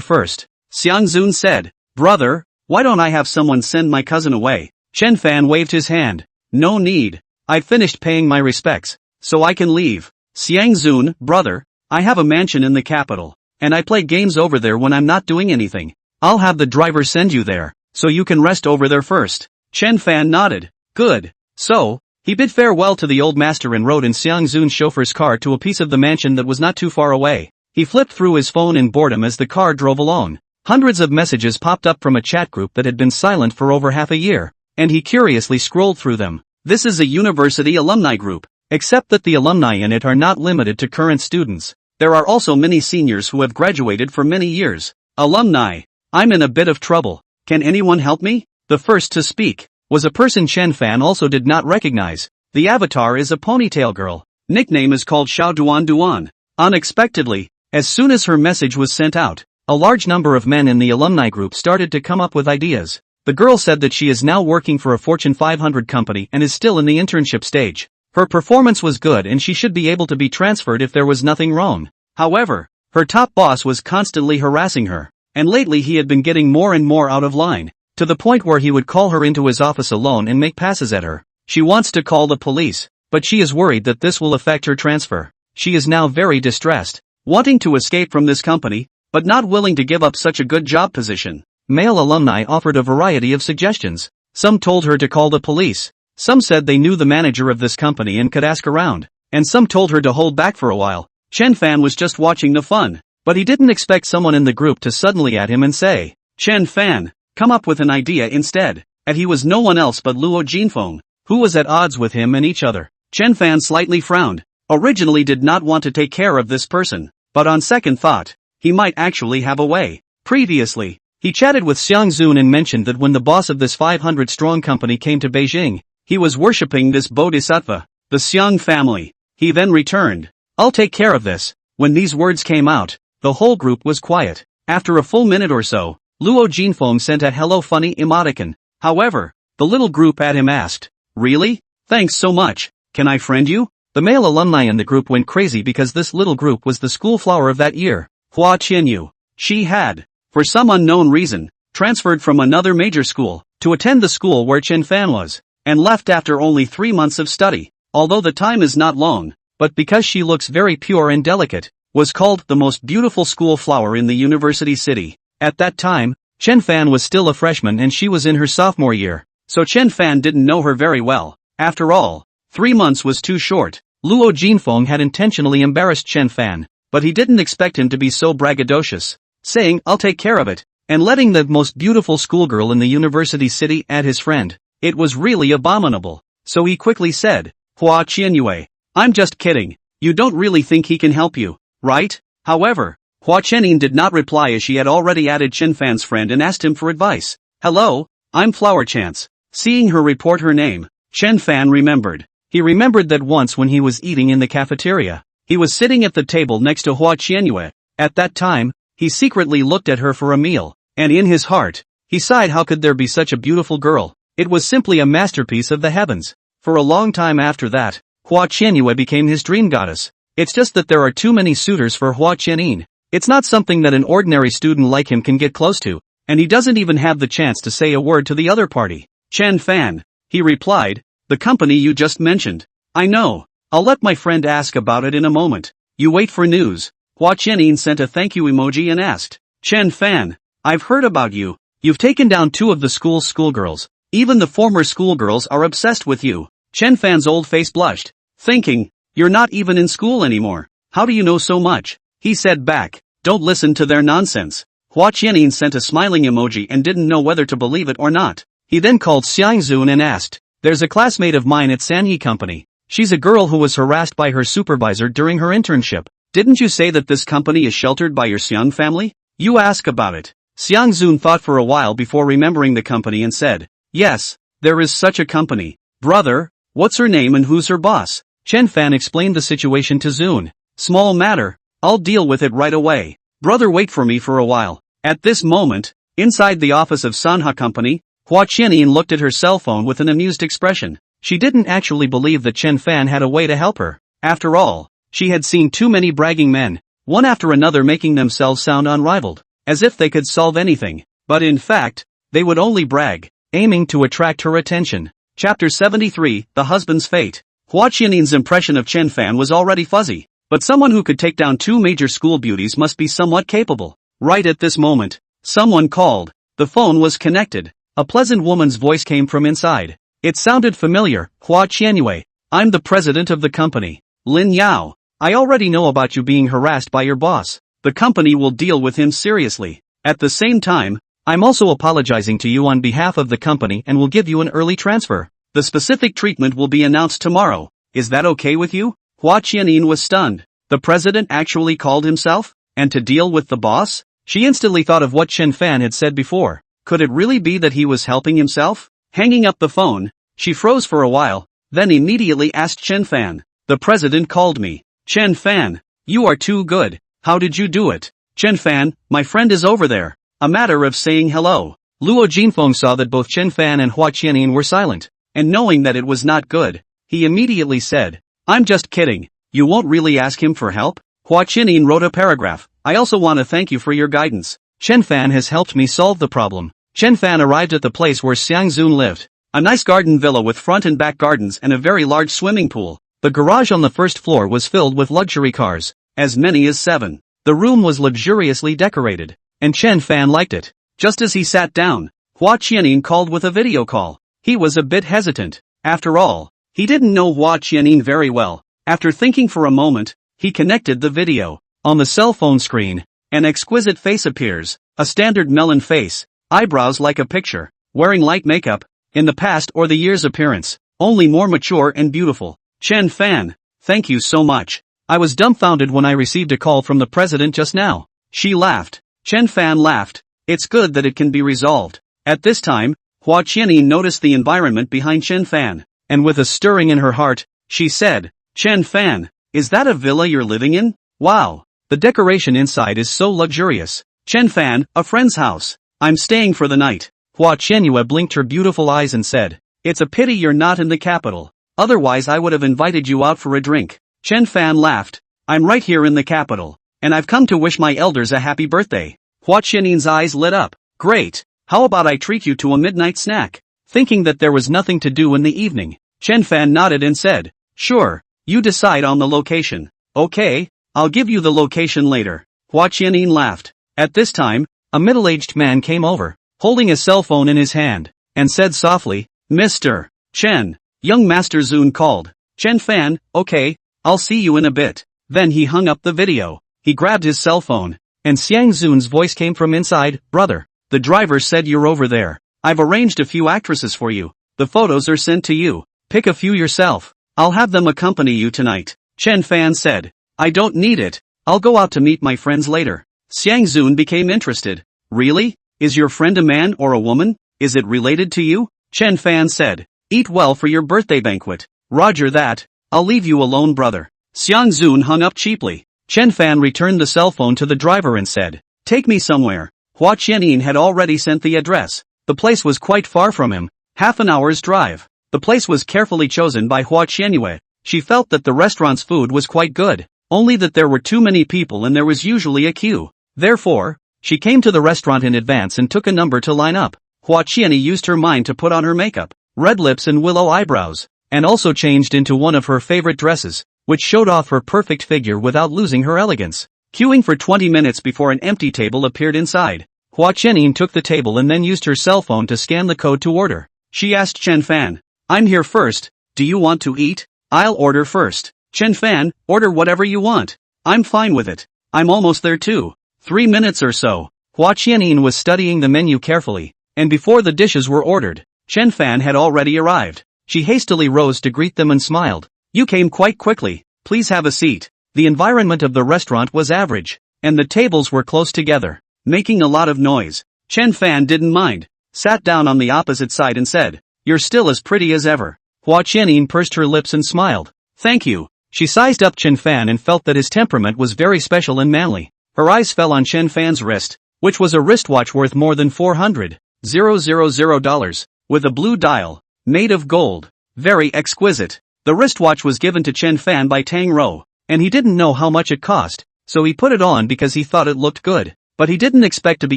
first. Xiang Zun said, Brother, why don't I have someone send my cousin away? Chen Fan waved his hand. No need. I've finished paying my respects, so I can leave. Xiang Zun, brother, I have a mansion in the capital, and I play games over there when I'm not doing anything. I'll have the driver send you there, so you can rest over there first. Chen Fan nodded. Good. So, he bid farewell to the old master and rode in Xiang Zun's chauffeur's car to a piece of the mansion that was not too far away. He flipped through his phone in boredom as the car drove along. Hundreds of messages popped up from a chat group that had been silent for over half a year, and he curiously scrolled through them. This is a university alumni group, except that the alumni in it are not limited to current students. There are also many seniors who have graduated for many years. Alumni. I'm in a bit of trouble. Can anyone help me? The first to speak was a person Chen Fan also did not recognize. The avatar is a ponytail girl. Nickname is called Xiao Duan Duan. Unexpectedly, as soon as her message was sent out, a large number of men in the alumni group started to come up with ideas. The girl said that she is now working for a Fortune 500 company and is still in the internship stage. Her performance was good and she should be able to be transferred if there was nothing wrong. However, her top boss was constantly harassing her, and lately he had been getting more and more out of line, to the point where he would call her into his office alone and make passes at her. She wants to call the police, but she is worried that this will affect her transfer. She is now very distressed, wanting to escape from this company, but not willing to give up such a good job position. Male alumni offered a variety of suggestions. Some told her to call the police. Some said they knew the manager of this company and could ask around. And some told her to hold back for a while. Chen Fan was just watching the fun, but he didn't expect someone in the group to suddenly at him and say, Chen Fan, come up with an idea instead. And he was no one else but Luo Jinfeng, who was at odds with him and each other. Chen Fan slightly frowned. Originally did not want to take care of this person, but on second thought, he might actually have a way. Previously, he chatted with Xiang Zun and mentioned that when the boss of this 500-strong company came to Beijing, he was worshipping this bodhisattva, the Xiang family. He then returned. I'll take care of this. When these words came out, the whole group was quiet. After a full minute or so, Luo Jinfeng sent a hello funny emoticon. However, the little group at him asked, Really? Thanks so much. Can I friend you? The male alumni in the group went crazy because this little group was the school flower of that year. Hua Qianyu. She had, for some unknown reason, transferred from another major school to attend the school where Chen Fan was, and left after only 3 months of study. Although the time is not long, but because she looks very pure and delicate, was called the most beautiful school flower in the university city. At that time, Chen Fan was still a freshman and she was in her sophomore year, so Chen Fan didn't know her very well. After all, 3 months was too short. Luo Jinfeng had intentionally embarrassed Chen Fan, but he didn't expect him to be so braggadocious, saying, "I'll take care of it," and letting the most beautiful schoolgirl in the university city add his friend. It was really abominable. So he quickly said, "Hua Qianyue, I'm just kidding. You don't really think he can help you, right?" However, Hua Qianying did not reply as she had already added Chen Fan's friend and asked him for advice. "Hello, I'm Flower Chance." Seeing her report her name, Chen Fan remembered. He remembered that once when he was eating in the cafeteria, he was sitting at the table next to Hua Qianyue. At that time, he secretly looked at her for a meal, and in his heart, he sighed, how could there be such a beautiful girl? It was simply a masterpiece of the heavens. For a long time after that, Hua Qianyue became his dream goddess. It's just that there are too many suitors for Hua Qianying. It's not something that an ordinary student like him can get close to, and he doesn't even have the chance to say a word to the other party. "Chen Fan," he replied, "the company you just mentioned. I know. I'll let my friend ask about it in a moment. You wait for news." Hua Qianying sent a thank you emoji and asked, "Chen Fan, I've heard about you. You've taken down 2 of the school's schoolgirls. Even the former schoolgirls are obsessed with you." Chen Fan's old face blushed, thinking, "You're not even in school anymore. How do you know so much?" He said back, "Don't listen to their nonsense." Hua Qianying sent a smiling emoji and didn't know whether to believe it or not. He then called Xiang Zun and asked, "There's a classmate of mine at Sanyi Company. She's a girl who was harassed by her supervisor during her internship. Didn't you say that this company is sheltered by your Xiang family? You ask about it." Xiang Zun thought for a while before remembering the company and said, "Yes, there is such a company. Brother, what's her name and who's her boss?" Chen Fan explained the situation to Zun. "Small matter. I'll deal with it right away. Brother, wait for me for a while." At this moment, inside the office of Manhwa Company, Hua Qianying looked at her cell phone with an amused expression. She didn't actually believe that Chen Fan had a way to help her. After all, she had seen too many bragging men, one after another making themselves sound unrivaled, as if they could solve anything. But in fact, they would only brag, aiming to attract her attention. Chapter 73, The Husband's Fate. Hua Qianying's impression of Chen Fan was already fuzzy. But someone who could take down 2 major school beauties must be somewhat capable. Right at this moment, someone called. The phone was connected. A pleasant woman's voice came from inside. It sounded familiar. "Hua Qianyue, I'm the president of the company. Lin Yao. I already know about you being harassed by your boss. The company will deal with him seriously. At the same time, I'm also apologizing to you on behalf of the company and will give you an early transfer. The specific treatment will be announced tomorrow. Is that okay with you?" Hua Qianying was stunned. The president actually called himself? And to deal with the boss? She instantly thought of what Chen Fan had said before. Could it really be that he was helping himself? Hanging up the phone, she froze for a while, then immediately asked Chen Fan, "The president called me." "Chen Fan, you are too good. How did you do it?" "Chen Fan, my friend is over there. A matter of saying hello." Luo Jinfeng saw that both Chen Fan and Hua Qianying were silent, and knowing that it was not good, he immediately said, "I'm just kidding. You won't really ask him for help?" Hua Qianying wrote a paragraph. "I also want to thank you for your guidance. Chen Fan has helped me solve the problem." Chen Fan arrived at the place where Xiang Zun lived. A nice garden villa with front and back gardens and a very large swimming pool. The garage on the first floor was filled with luxury cars, as many as 7. The room was luxuriously decorated, and Chen Fan liked it. Just as he sat down, Hua Qianying called with a video call. He was a bit hesitant. After all, he didn't know Hua Qianying very well. After thinking for a moment, he connected the video. On the cell phone screen, an exquisite face appears, a standard melon face, eyebrows like a picture, wearing light makeup, in the past or the year's appearance, only more mature and beautiful. "Chen Fan, thank you so much. I was dumbfounded when I received a call from the president just now." She laughed. Chen Fan laughed. "It's good that it can be resolved." At this time, Hua Qianying noticed the environment behind Chen Fan, and with a stirring in her heart, she said, "Chen Fan, is that a villa you're living in? Wow, the decoration inside is so luxurious." "Chen Fan, a friend's house. I'm staying for the night." Hua Qianyue blinked her beautiful eyes and said, "It's a pity you're not in the capital. Otherwise I would have invited you out for a drink." Chen Fan laughed. "I'm right here in the capital, and I've come to wish my elders a happy birthday." Hua Qianying's eyes lit up. "Great, how about I treat you to a midnight snack?" Thinking that there was nothing to do in the evening, Chen Fan nodded and said, "Sure, you decide on the location." "Okay, I'll give you the location later." Hua Qianying laughed. At this time, a middle-aged man came over, holding a cell phone in his hand, and said softly, "Mr. Chen." Young Master Zun called. "Chen Fan, okay, I'll see you in a bit. Then he hung up the video. He grabbed his cell phone. And Xiang Zun's voice came from inside. Brother, the driver said you're over there. I've arranged a few actresses for you. The photos are sent to you. Pick a few yourself. I'll have them accompany you tonight. Chen Fan said. I don't need it. I'll go out to meet my friends later. Xiang Zun became interested. Really? Is your friend a man or a woman? Is it related to you? Chen Fan said. Eat well for your birthday banquet. Roger that. I'll leave you alone, brother. Xiang Zun hung up cheaply. Chen Fan returned the cell phone to the driver and said, take me somewhere. Hua Qianyin had already sent the address. The place was quite far from him, half an hour's drive. The place was carefully chosen by Hua Qianyue. She felt that the restaurant's food was quite good, only that there were too many people and there was usually a queue. Therefore, she came to the restaurant in advance and took a number to line up. Hua Qianyi used her mind to put on her makeup, red lips and willow eyebrows, and also changed into one of her favorite dresses, which showed off her perfect figure without losing her elegance. Queuing for 20 minutes before an empty table appeared inside. Hua Qianyin took the table and then used her cell phone to scan the code to order. She asked Chen Fan, I'm here first, do you want to eat? I'll order first. Chen Fan, order whatever you want. I'm fine with it. I'm almost there too. 3 minutes or so. Hua Qianyin was studying the menu carefully, and before the dishes were ordered, Chen Fan had already arrived. She hastily rose to greet them and smiled. You came quite quickly, please have a seat. The environment of the restaurant was average, and the tables were close together, making a lot of noise. Chen Fan didn't mind, sat down on the opposite side and said, you're still as pretty as ever. Hua Qianyin pursed her lips and smiled. Thank you. She sized up Chen Fan and felt that his temperament was very special and manly. Her eyes fell on Chen Fan's wrist, which was a wristwatch worth more than $400,000, with a blue dial, made of gold. Very exquisite. The wristwatch was given to Chen Fan by Tang Rou, and he didn't know how much it cost, so he put it on because he thought it looked good. But he didn't expect to be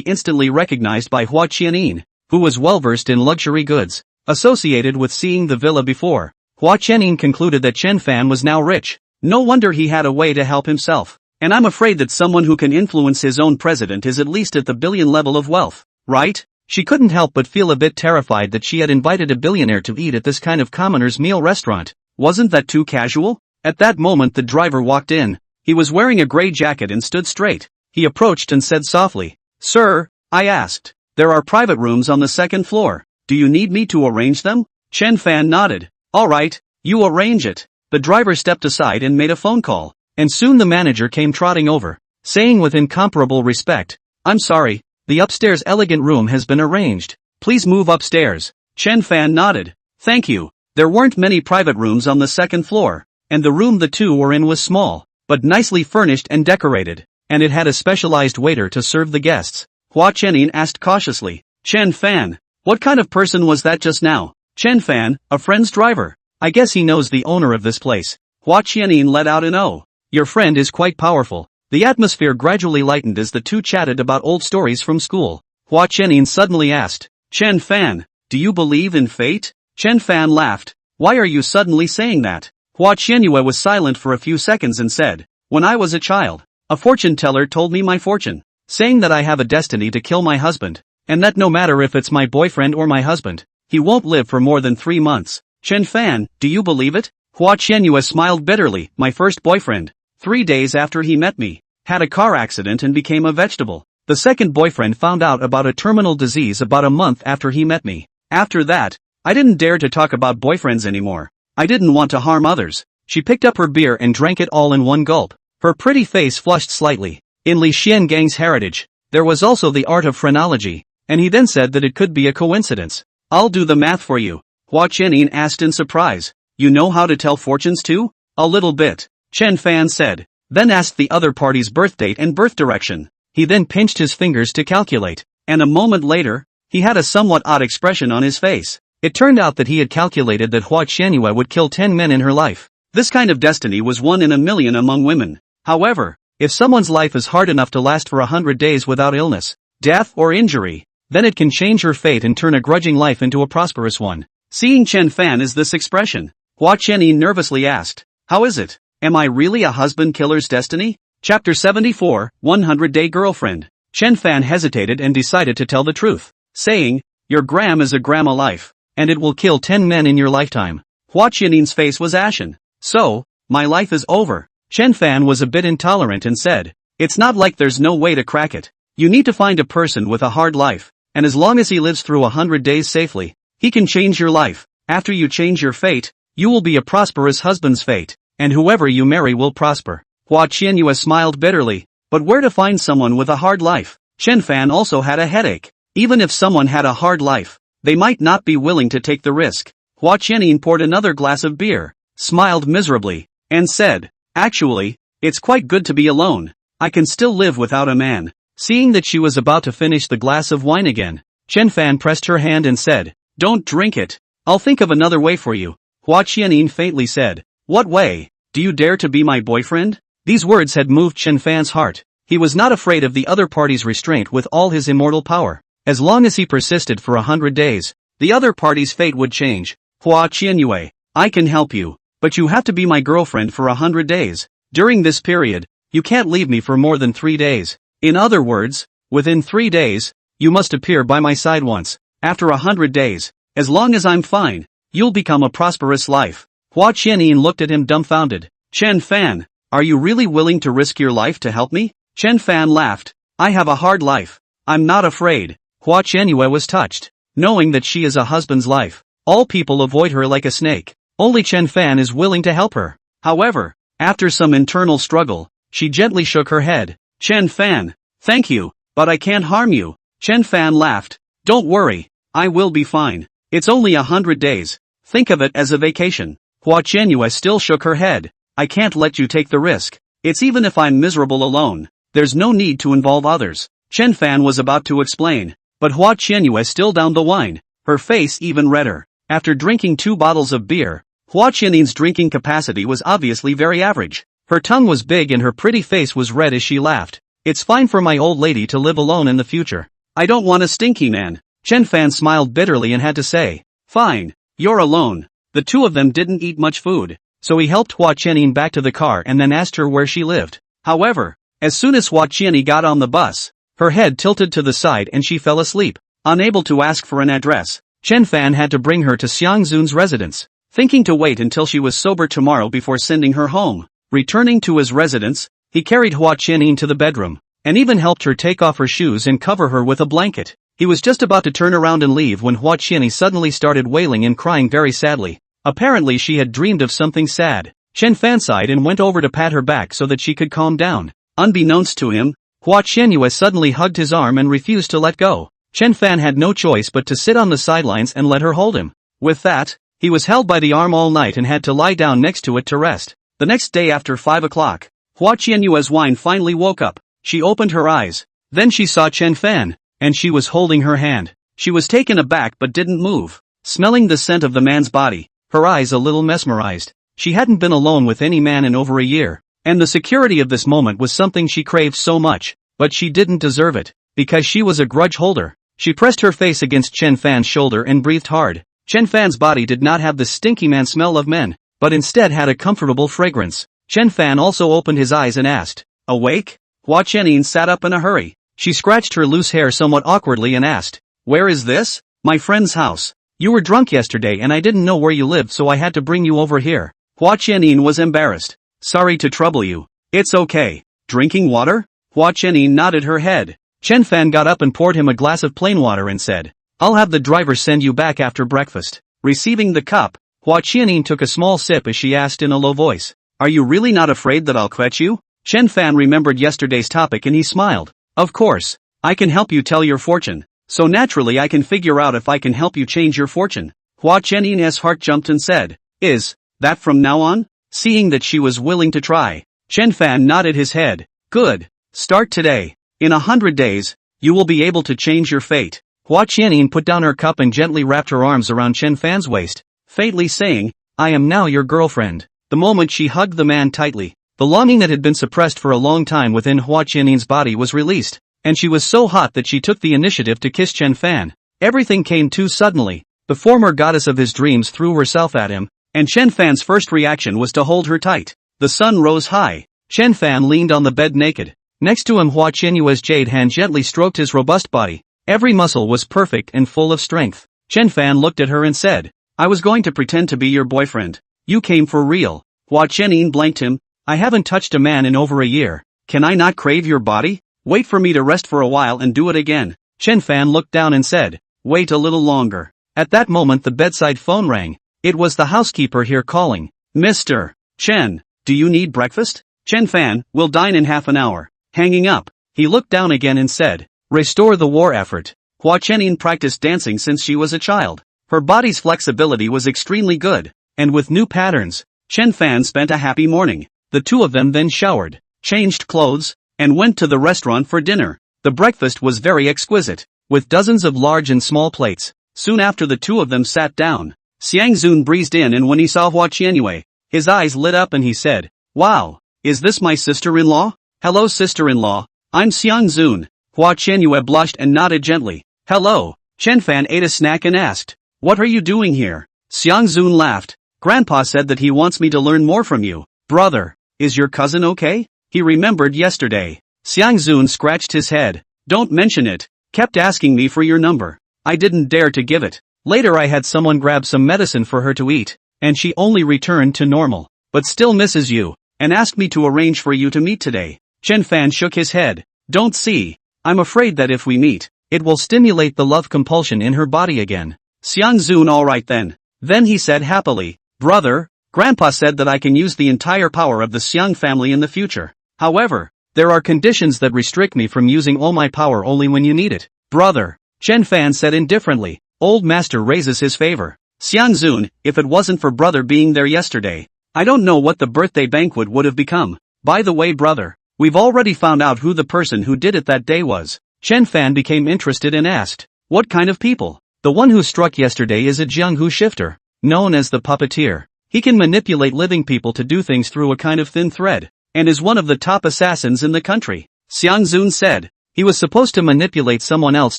instantly recognized by Hua Qianyin, who was well versed in luxury goods, associated with seeing the villa before. Hua Qianyin concluded that Chen Fan was now rich. No wonder he had a way to help himself. And I'm afraid that someone who can influence his own president is at least at the billion level of wealth, right? She couldn't help but feel a bit terrified that she had invited a billionaire to eat at this kind of commoner's meal restaurant. Wasn't that too casual? At that moment the driver walked in. He was wearing a gray jacket and stood straight. He approached and said softly, Sir, I asked. There are private rooms on the second floor. Do you need me to arrange them? Chen Fan nodded. All right, you arrange it. The driver stepped aside and made a phone call. And soon the manager came trotting over, saying with incomparable respect, I'm sorry, the upstairs elegant room has been arranged. Please move upstairs. Chen Fan nodded. Thank you. There weren't many private rooms on the second floor, and the room the two were in was small, but nicely furnished and decorated, and it had a specialized waiter to serve the guests. Hua Qianyin asked cautiously, Chen Fan, what kind of person was that just now? Chen Fan, a friend's driver. I guess he knows the owner of this place. Hua Qianyin let out an "Oh." Your friend is quite powerful. The atmosphere gradually lightened as the two chatted about old stories from school. Hua Qianyin suddenly asked, Chen Fan, do you believe in fate? Chen Fan laughed. Why are you suddenly saying that? Hua Qianyue was silent for a few seconds and said, when I was a child, a fortune teller told me my fortune, saying that I have a destiny to kill my husband, and that no matter if it's my boyfriend or my husband, he won't live for more than 3 months. Chen Fan, do you believe it? Hua Qianyue smiled bitterly. My first boyfriend, 3 days after he met me, had a car accident and became a vegetable. The second boyfriend found out about a terminal disease about a month after he met me. After that, I didn't dare to talk about boyfriends anymore. I didn't want to harm others. She picked up her beer and drank it all in one gulp. Her pretty face flushed slightly. In Li Xiangang's heritage, there was also the art of phrenology, and he then said that it could be a coincidence. I'll do the math for you. Hua Qianyin asked in surprise. You know how to tell fortunes too? A little bit. Chen Fan said, then asked the other party's birth date and birth direction. He then pinched his fingers to calculate, and a moment later, he had a somewhat odd expression on his face. It turned out that he had calculated that Hua Qianyue would kill 10 men in her life. This kind of destiny was 1 in a million among women. However, if someone's life is hard enough to last for 100 days without illness, death or injury, then it can change her fate and turn a grudging life into a prosperous one. Seeing Chen Fan as this expression, Hua Qianyin nervously asked, how is it? Am I really a husband killer's destiny? Chapter 74, 100-Day Girlfriend. Chen Fan hesitated and decided to tell the truth, saying, your gram is a gram a life, and it will kill 10 men in your lifetime. Hua Qianyin's face was ashen. So, My life is over. Chen Fan was a bit intolerant and said, it's not like there's no way to crack it. You need to find a person with a hard life, and as long as he lives through 100 days safely, he can change your life. After you change your fate, you will be a prosperous husband's fate, and whoever you marry will prosper. Hua Qianyue smiled bitterly, but where to find someone with a hard life? Chen Fan also had a headache. Even if someone had a hard life, they might not be willing to take the risk. Hua Qianying poured another glass of beer, smiled miserably, and said, actually, it's quite good to be alone. I can still live without a man. Seeing that she was about to finish the glass of wine again, Chen Fan pressed her hand and said, don't drink it. I'll think of another way for you. Hua Qianying faintly said, what way? Do you dare to be my boyfriend? These words had moved Chen Fan's heart. He was not afraid of the other party's restraint with all his immortal power. As long as he persisted for 100 days, the other party's fate would change. Hua Qianyue, I can help you, but you have to be my girlfriend for 100 days. During this period, you can't leave me for more than 3 days. In other words, within 3 days, you must appear by my side once. After 100 days, as long as I'm fine, you'll become a prosperous life. Hua Qianying looked at him dumbfounded. Chen Fan, are you really willing to risk your life to help me? Chen Fan laughed. I have a hard life. I'm not afraid. Hua Qianyue was touched. Knowing that she is a husband's life, all people avoid her like a snake. Only Chen Fan is willing to help her. However, after some internal struggle, she gently shook her head. Chen Fan, thank you, but I can't harm you. Chen Fan laughed. Don't worry, I will be fine. It's only 100 days. Think of it as a vacation. Hua Qianyue still shook her head. I can't let you take the risk. It's even if I'm miserable alone. There's no need to involve others. Chen Fan was about to explain, but Hua Qianyue still downed the wine, her face even redder. After drinking 2 bottles of beer, Hua Qianying's drinking capacity was obviously very average. Her tongue was big and her pretty face was red as she laughed. It's fine for my old lady to live alone in the future. I don't want a stinky man. Chen Fan smiled bitterly and had to say, fine, you're alone. The two of them didn't eat much food, so he helped Hua Qianying back to the car and then asked her where she lived. However, as soon as Hua Qianying got on the bus, her head tilted to the side and she fell asleep. Unable to ask for an address, Chen Fan had to bring her to Xiang Zun's residence, thinking to wait until she was sober tomorrow before sending her home. Returning to his residence, he carried Hua Qianying to the bedroom, and even helped her take off her shoes and cover her with a blanket. He was just about to turn around and leave when Hua Qianying suddenly started wailing and crying very sadly. Apparently she had dreamed of something sad. Chen Fan sighed and went over to pat her back so that she could calm down. Unbeknownst to him, Hua Qianyue suddenly hugged his arm and refused to let go. Chen Fan had no choice but to sit on the sidelines and let her hold him. With that, he was held by the arm all night and had to lie down next to it to rest. The next day after 5 o'clock, Hua Qianyue's wine finally woke up. She opened her eyes. Then she saw Chen Fan, and she was holding her hand. She was taken aback but didn't move. Smelling the scent of the man's body, her eyes a little mesmerized. She hadn't been alone with any man in over a year, and the security of this moment was something she craved so much, but she didn't deserve it, because she was a grudge holder. She pressed her face against Chen Fan's shoulder and breathed hard. Chen Fan's body did not have the stinky man smell of men, but instead had a comfortable fragrance. Chen Fan also opened his eyes and asked, awake? Hua Qianying sat up in a hurry. She scratched her loose hair somewhat awkwardly and asked, where is this? My friend's house. You were drunk yesterday and I didn't know where you lived, so I had to bring you over here. Hua Qianying was embarrassed. Sorry to trouble you. It's okay. Drinking water? Hua Qianying nodded her head. Chen Fan got up and poured him a glass of plain water and said, I'll have the driver send you back after breakfast. Receiving the cup, Hua Qianying took a small sip as she asked in a low voice, are you really not afraid that I'll quench you? Chen Fan remembered yesterday's topic and he smiled. Of course, I can help you tell your fortune, so naturally I can figure out if I can help you change your fortune. Hua Qianying's heart jumped and said, is that from now on? Seeing that she was willing to try, Chen Fan nodded his head. Good. Start today. In 100 days, you will be able to change your fate. Hua Qianying put down her cup and gently wrapped her arms around Chen Fan's waist, faintly saying, I am now your girlfriend. The moment she hugged the man tightly, the longing that had been suppressed for a long time within Hua Qianying's body was released, and she was so hot that she took the initiative to kiss Chen Fan. Everything came too suddenly. The former goddess of his dreams threw herself at him, and Chen Fan's first reaction was to hold her tight. The sun rose high. Chen Fan leaned on the bed naked. Next to him Hua Qianyue's jade hand gently stroked his robust body. Every muscle was perfect and full of strength. Chen Fan looked at her and said, I was going to pretend to be your boyfriend. You came for real. Hua Chenin blanked him. I haven't touched a man in over a year. Can I not crave your body? Wait for me to rest for a while and do it again. Chen Fan looked down and said, wait a little longer. At that moment the bedside phone rang. It was the housekeeper here calling. Mr. Chen, do you need breakfast? Chen Fan, will dine in half an hour. Hanging up, he looked down again and said, restore the war effort. Hua Chenin practiced dancing since she was a child. Her body's flexibility was extremely good, and with new patterns, Chen Fan spent a happy morning. The two of them then showered, changed clothes, and went to the restaurant for dinner. The breakfast was very exquisite, with dozens of large and small plates. Soon after the two of them sat down, Xiang Zun breezed in, and when he saw Hua Qianyue, his eyes lit up and he said, wow, is this my sister-in-law? Hello sister-in-law, I'm Xiang Zun. Hua Qianyue blushed and nodded gently. Hello. Chen Fan ate a snack and asked, what are you doing here? Xiang Zun laughed. Grandpa said that he wants me to learn more from you. Brother, is your cousin okay? He remembered yesterday. Xiang Zun scratched his head. Don't mention it. Kept asking me for your number. I didn't dare to give it. Later I had someone grab some medicine for her to eat, and she only returned to normal, but still misses you, and asked me to arrange for you to meet today. Chen Fan shook his head. Don't see. I'm afraid that if we meet, it will stimulate the love compulsion in her body again. Xiang Zun alright then. Then he said happily, brother, Grandpa said that I can use the entire power of the Xiang family in the future. However, there are conditions that restrict me from using all my power only when you need it. Brother, Chen Fan said indifferently. Old master raises his favor. Xiang Zun, if it wasn't for brother being there yesterday, I don't know what the birthday banquet would have become. By the way brother, we've already found out who the person who did it that day was. Chen Fan became interested and asked, what kind of people? The one who struck yesterday is a Jianghu shifter, known as the puppeteer. He can manipulate living people to do things through a kind of thin thread, and is one of the top assassins in the country. Xiang Zun said, he was supposed to manipulate someone else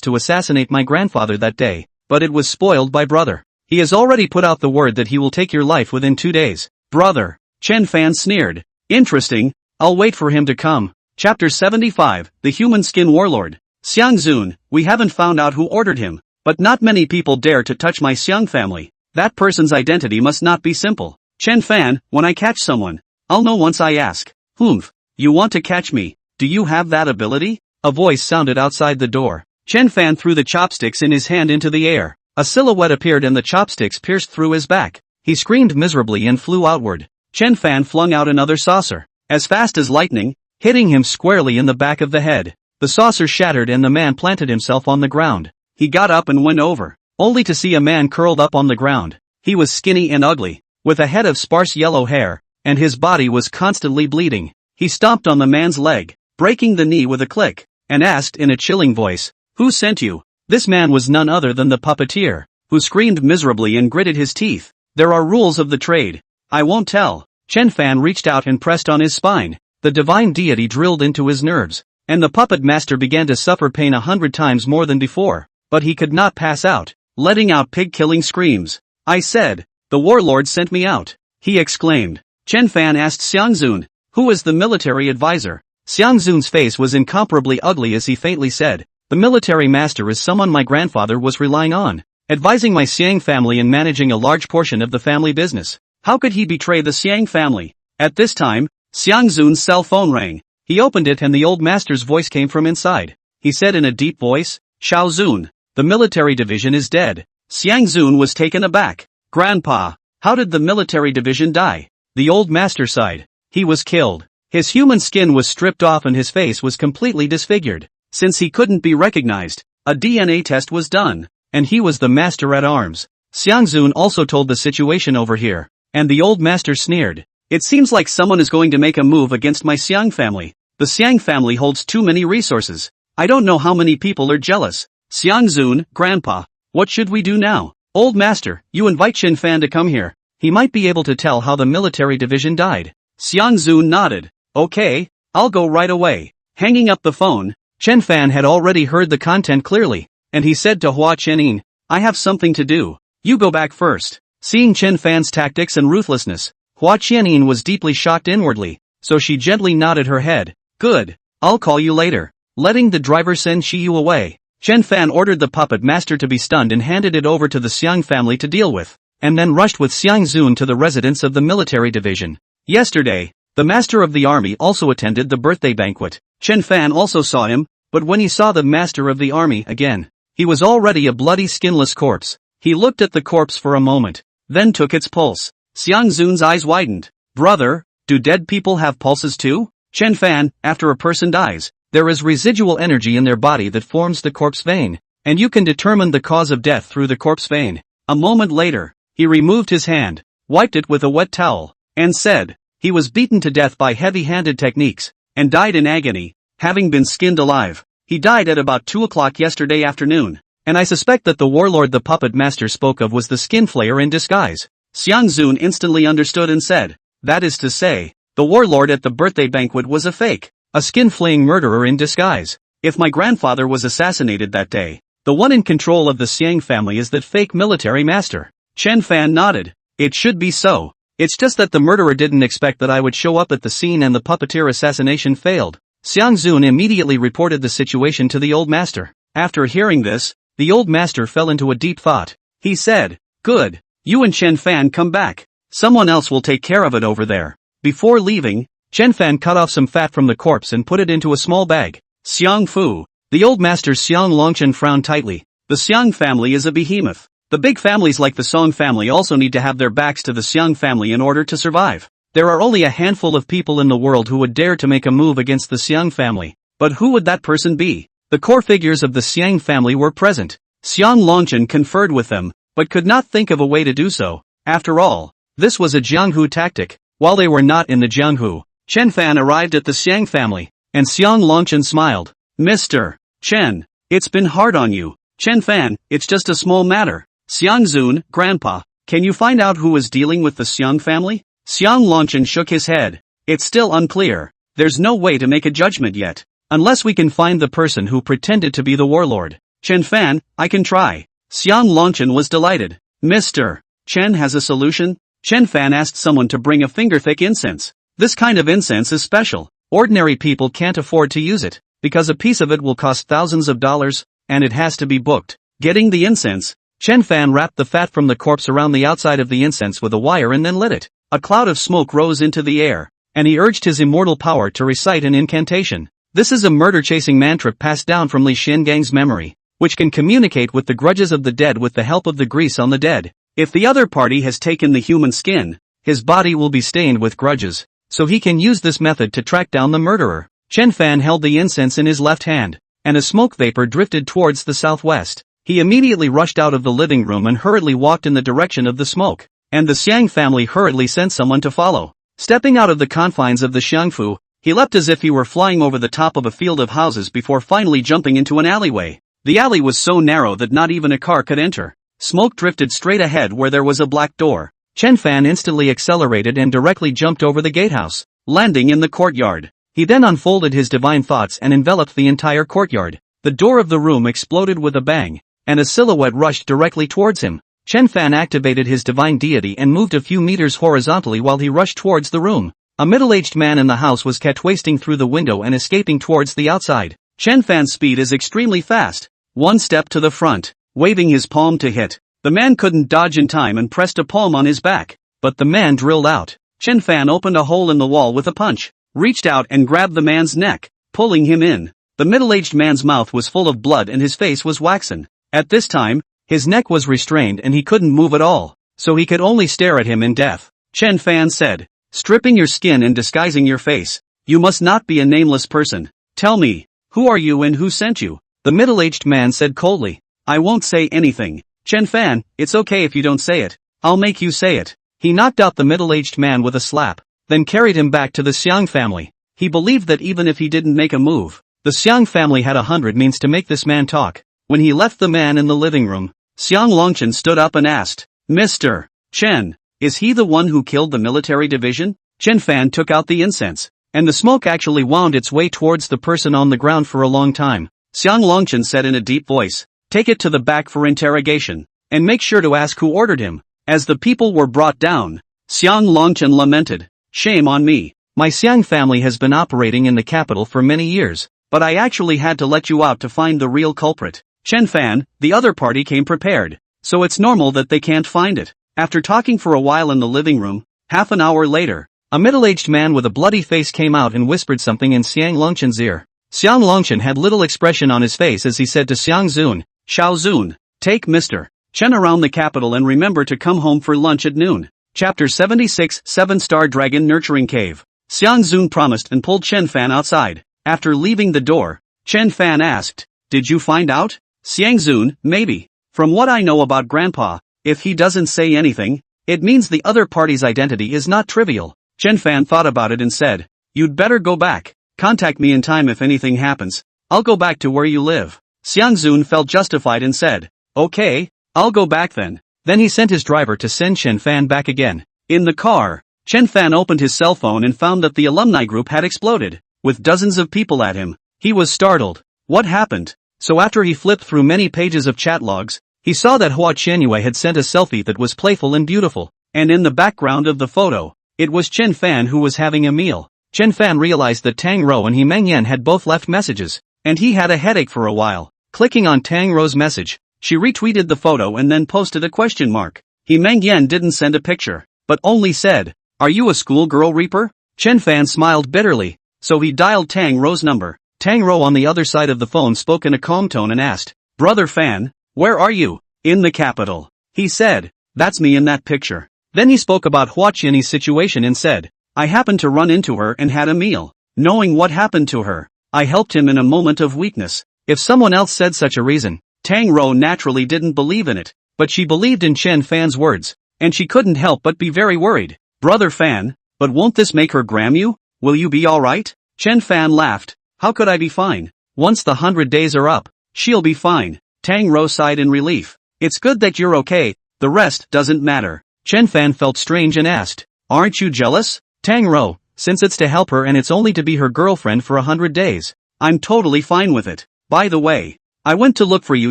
to assassinate my grandfather that day, but it was spoiled by brother. He has already put out the word that he will take your life within 2 days. Brother, Chen Fan sneered. Interesting, I'll wait for him to come. Chapter 75, The Human Skin Warlord. Xiang Zun, we haven't found out who ordered him, but not many people dare to touch my Xiang family. That person's identity must not be simple. Chen Fan, when I catch someone, I'll know once I ask. Humph, you want to catch me? Do you have that ability? A voice sounded outside the door. Chen Fan threw the chopsticks in his hand into the air. A silhouette appeared and the chopsticks pierced through his back. He screamed miserably and flew outward. Chen Fan flung out another saucer, as fast as lightning, hitting him squarely in the back of the head. The saucer shattered and the man planted himself on the ground. He got up and went over, only to see a man curled up on the ground. He was skinny and ugly, with a head of sparse yellow hair, and his body was constantly bleeding. He stomped on the man's leg, breaking the knee with a click, and asked in a chilling voice, who sent you? This man was none other than the puppeteer, who screamed miserably and gritted his teeth. There are rules of the trade. I won't tell. Chen Fan reached out and pressed on his spine. The divine deity drilled into his nerves, and the puppet master began to suffer pain 100 times more than before, but he could not pass out, letting out pig-killing screams. I said, the warlord sent me out, he exclaimed. Chen Fan asked Xiang Zun, who is the military advisor? Xiang Zun's face was incomparably ugly as he faintly said, the military master is someone my grandfather was relying on, advising my Xiang family and managing a large portion of the family business. How could he betray the Xiang family? At this time, Xiang Zun's cell phone rang. He opened it and the old master's voice came from inside. He said in a deep voice, Xiao Zun, the military division is dead. Xiang Zun was taken aback. Grandpa, how did the military division die? The old master sighed. He was killed. His human skin was stripped off and his face was completely disfigured. Since he couldn't be recognized, a DNA test was done, and he was the master at arms. Xiang Zun also told the situation over here, and the old master sneered. It seems like someone is going to make a move against my Xiang family. The Xiang family holds too many resources. I don't know how many people are jealous. Xiang Zun, Grandpa, what should we do now? Old master, you invite Chen Fan to come here. He might be able to tell how the military division died. Xiang Zun nodded. Okay, I'll go right away. Hanging up the phone, Chen Fan had already heard the content clearly, and he said to Hua Chenin, I have something to do. You go back first. Seeing Chen Fan's tactics and ruthlessness, Hua Chenin was deeply shocked inwardly, so she gently nodded her head. Good, I'll call you later. Letting the driver send Shiyu away, Chen Fan ordered the puppet master to be stunned and handed it over to the Xiang family to deal with, and then rushed with Xiang Zun to the residence of the military division. Yesterday, the master of the army also attended the birthday banquet. Chen Fan also saw him, but when he saw the master of the army again, he was already a bloody skinless corpse. He looked at the corpse for a moment, then took its pulse. Xiang Zun's eyes widened. Brother, do dead people have pulses too? Chen Fan, after a person dies, there is residual energy in their body that forms the corpse vein, and you can determine the cause of death through the corpse vein. A moment later, he removed his hand, wiped it with a wet towel, and said, he was beaten to death by heavy-handed techniques, and died in agony, having been skinned alive. He died at about 2 o'clock yesterday afternoon, and I suspect that the warlord the puppet master spoke of was the skin flayer in disguise. Xiang Zun instantly understood and said, that is to say, the warlord at the birthday banquet was a fake, a skin-flaying murderer in disguise. If my grandfather was assassinated that day, the one in control of the Xiang family is that fake military master. Chen Fan nodded. It should be so. It's just that the murderer didn't expect that I would show up at the scene and the puppeteer assassination failed. Xiang Zun immediately reported the situation to the old master. After hearing this, the old master fell into a deep thought. He said, good, you and Chen Fan come back. Someone else will take care of it over there. Before leaving, Chen Fan cut off some fat from the corpse and put it into a small bag. Xiang Fu. The old master Xiang Longchen frowned tightly. The Xiang family is a behemoth. The big families like the Song family also need to have their backs to the Xiang family in order to survive. There are only a handful of people in the world who would dare to make a move against the Xiang family. But who would that person be? The core figures of the Xiang family were present. Xiang Longchen conferred with them, but could not think of a way to do so. After all, this was a Jianghu tactic. While they were not in the Jianghu, Chen Fan arrived at the Xiang family, and Xiang Longchen smiled. Mr. Chen, it's been hard on you. Chen Fan, it's just a small matter. Xiang Zun, Grandpa, can you find out who is dealing with the Xiang family? Xiang Longchen shook his head. It's still unclear. There's no way to make a judgment yet, unless we can find the person who pretended to be the warlord. Chen Fan, I can try. Xiang Longchen was delighted. Mr. Chen has a solution? Chen Fan asked someone to bring a finger-thick incense. This kind of incense is special. Ordinary people can't afford to use it, because a piece of it will cost thousands of dollars, and it has to be booked. Getting the incense, Chen Fan wrapped the fat from the corpse around the outside of the incense with a wire and then lit it. A cloud of smoke rose into the air, and he urged his immortal power to recite an incantation. This is a murder-chasing mantra passed down from Li Xiangang's memory, which can communicate with the grudges of the dead with the help of the grease on the dead. If the other party has taken the human skin, his body will be stained with grudges, so he can use this method to track down the murderer. Chen Fan held the incense in his left hand, and a smoke vapor drifted towards the southwest. He immediately rushed out of the living room and hurriedly walked in the direction of the smoke, and the Xiang family hurriedly sent someone to follow. Stepping out of the confines of the Xiangfu, he leapt as if he were flying over the top of a field of houses before finally jumping into an alleyway. The alley was so narrow that not even a car could enter. Smoke drifted straight ahead where there was a black door. Chen Fan instantly accelerated and directly jumped over the gatehouse, landing in the courtyard. He then unfolded his divine thoughts and enveloped the entire courtyard. The door of the room exploded with a bang, and a silhouette rushed directly towards him. Chen Fan activated his divine deity and moved a few meters horizontally while he rushed towards the room. A middle-aged man in the house was kept wasting through the window and escaping towards the outside. Chen Fan's speed is extremely fast. One step to the front, waving his palm to hit. The man couldn't dodge in time and pressed a palm on his back, but the man drilled out. Chen Fan opened a hole in the wall with a punch, reached out and grabbed the man's neck, pulling him in. The middle-aged man's mouth was full of blood and his face was waxen. At this time, his neck was restrained and he couldn't move at all, so he could only stare at him in death. Chen Fan said, stripping your skin and disguising your face, you must not be a nameless person. Tell me, who are you and who sent you? The middle-aged man said coldly, I won't say anything. Chen Fan, it's okay if you don't say it. I'll make you say it. He knocked out the middle-aged man with a slap, then carried him back to the Xiang family. He believed that even if he didn't make a move, the Xiang family had 100 means to make this man talk. When he left the man in the living room, Xiang Longchen stood up and asked, Mr. Chen, is he the one who killed the military division? Chen Fan took out the incense, and the smoke actually wound its way towards the person on the ground for a long time. Xiang Longchen said in a deep voice, take it to the back for interrogation, and make sure to ask who ordered him. As the people were brought down, Xiang Longchen lamented, shame on me. My Xiang family has been operating in the capital for many years, but I actually had to let you out to find the real culprit. Chen Fan, the other party came prepared, so it's normal that they can't find it. After talking for a while in the living room, half an hour later, A middle-aged man with a bloody face came out and whispered something in Xiang Longchen's ear. Xiang Longchen had little expression on his face as he said to Xiang Zun, "Xiao Zun, take Mr. Chen around the capital and remember to come home for lunch at noon." Chapter 76 7-Star Dragon Nurturing Cave. Xiang Zun promised and pulled Chen Fan outside. After leaving the door, Chen Fan asked, "Did you find out?" Xiang Zun, "Maybe. From what I know about Grandpa, if he doesn't say anything, it means the other party's identity is not trivial." Chen Fan thought about it and said, "You'd better go back. Contact me in time if anything happens. I'll go back to where you live." Xiang Zun felt justified and said, "Okay, I'll go back then." Then he sent his driver to send Chen Fan back again. In the car, Chen Fan opened his cell phone and found that the alumni group had exploded, with dozens of people at him. He was startled. What happened? So after he flipped through many pages of chat logs, he saw that Hua Qianyue had sent a selfie that was playful and beautiful, and in the background of the photo, it was Chen Fan who was having a meal. Chen Fan realized that Tang Rou and He Mengyan had both left messages, and he had a headache for a while. Clicking on Tang Rou's message, she retweeted the photo and then posted a question mark. He Mengyan didn't send a picture, but only said, "Are you a schoolgirl Reaper?" Chen Fan smiled bitterly, so he dialed Tang Rou's number. Tang Rou on the other side of the phone spoke in a calm tone and asked, "Brother Fan, where are you?" "In the capital." He said, "That's me in that picture." Then he spoke about Hua Qianyue's situation and said, "I happened to run into her and had a meal. Knowing what happened to her, I helped him in a moment of weakness." If someone else said such a reason, Tang Rou naturally didn't believe in it, but she believed in Chen Fan's words, and she couldn't help but be very worried. "Brother Fan, but won't this make her gram you? Will you be alright?" Chen Fan laughed. "How could I be fine? Once the 100 days are up, she'll be fine." Tang Rou sighed in relief. "It's good that you're okay, the rest doesn't matter." Chen Fan felt strange and asked, "Aren't you jealous?" Tang Rou, "Since it's to help her and it's only to be her girlfriend for 100 days, I'm totally fine with it. By the way, I went to look for you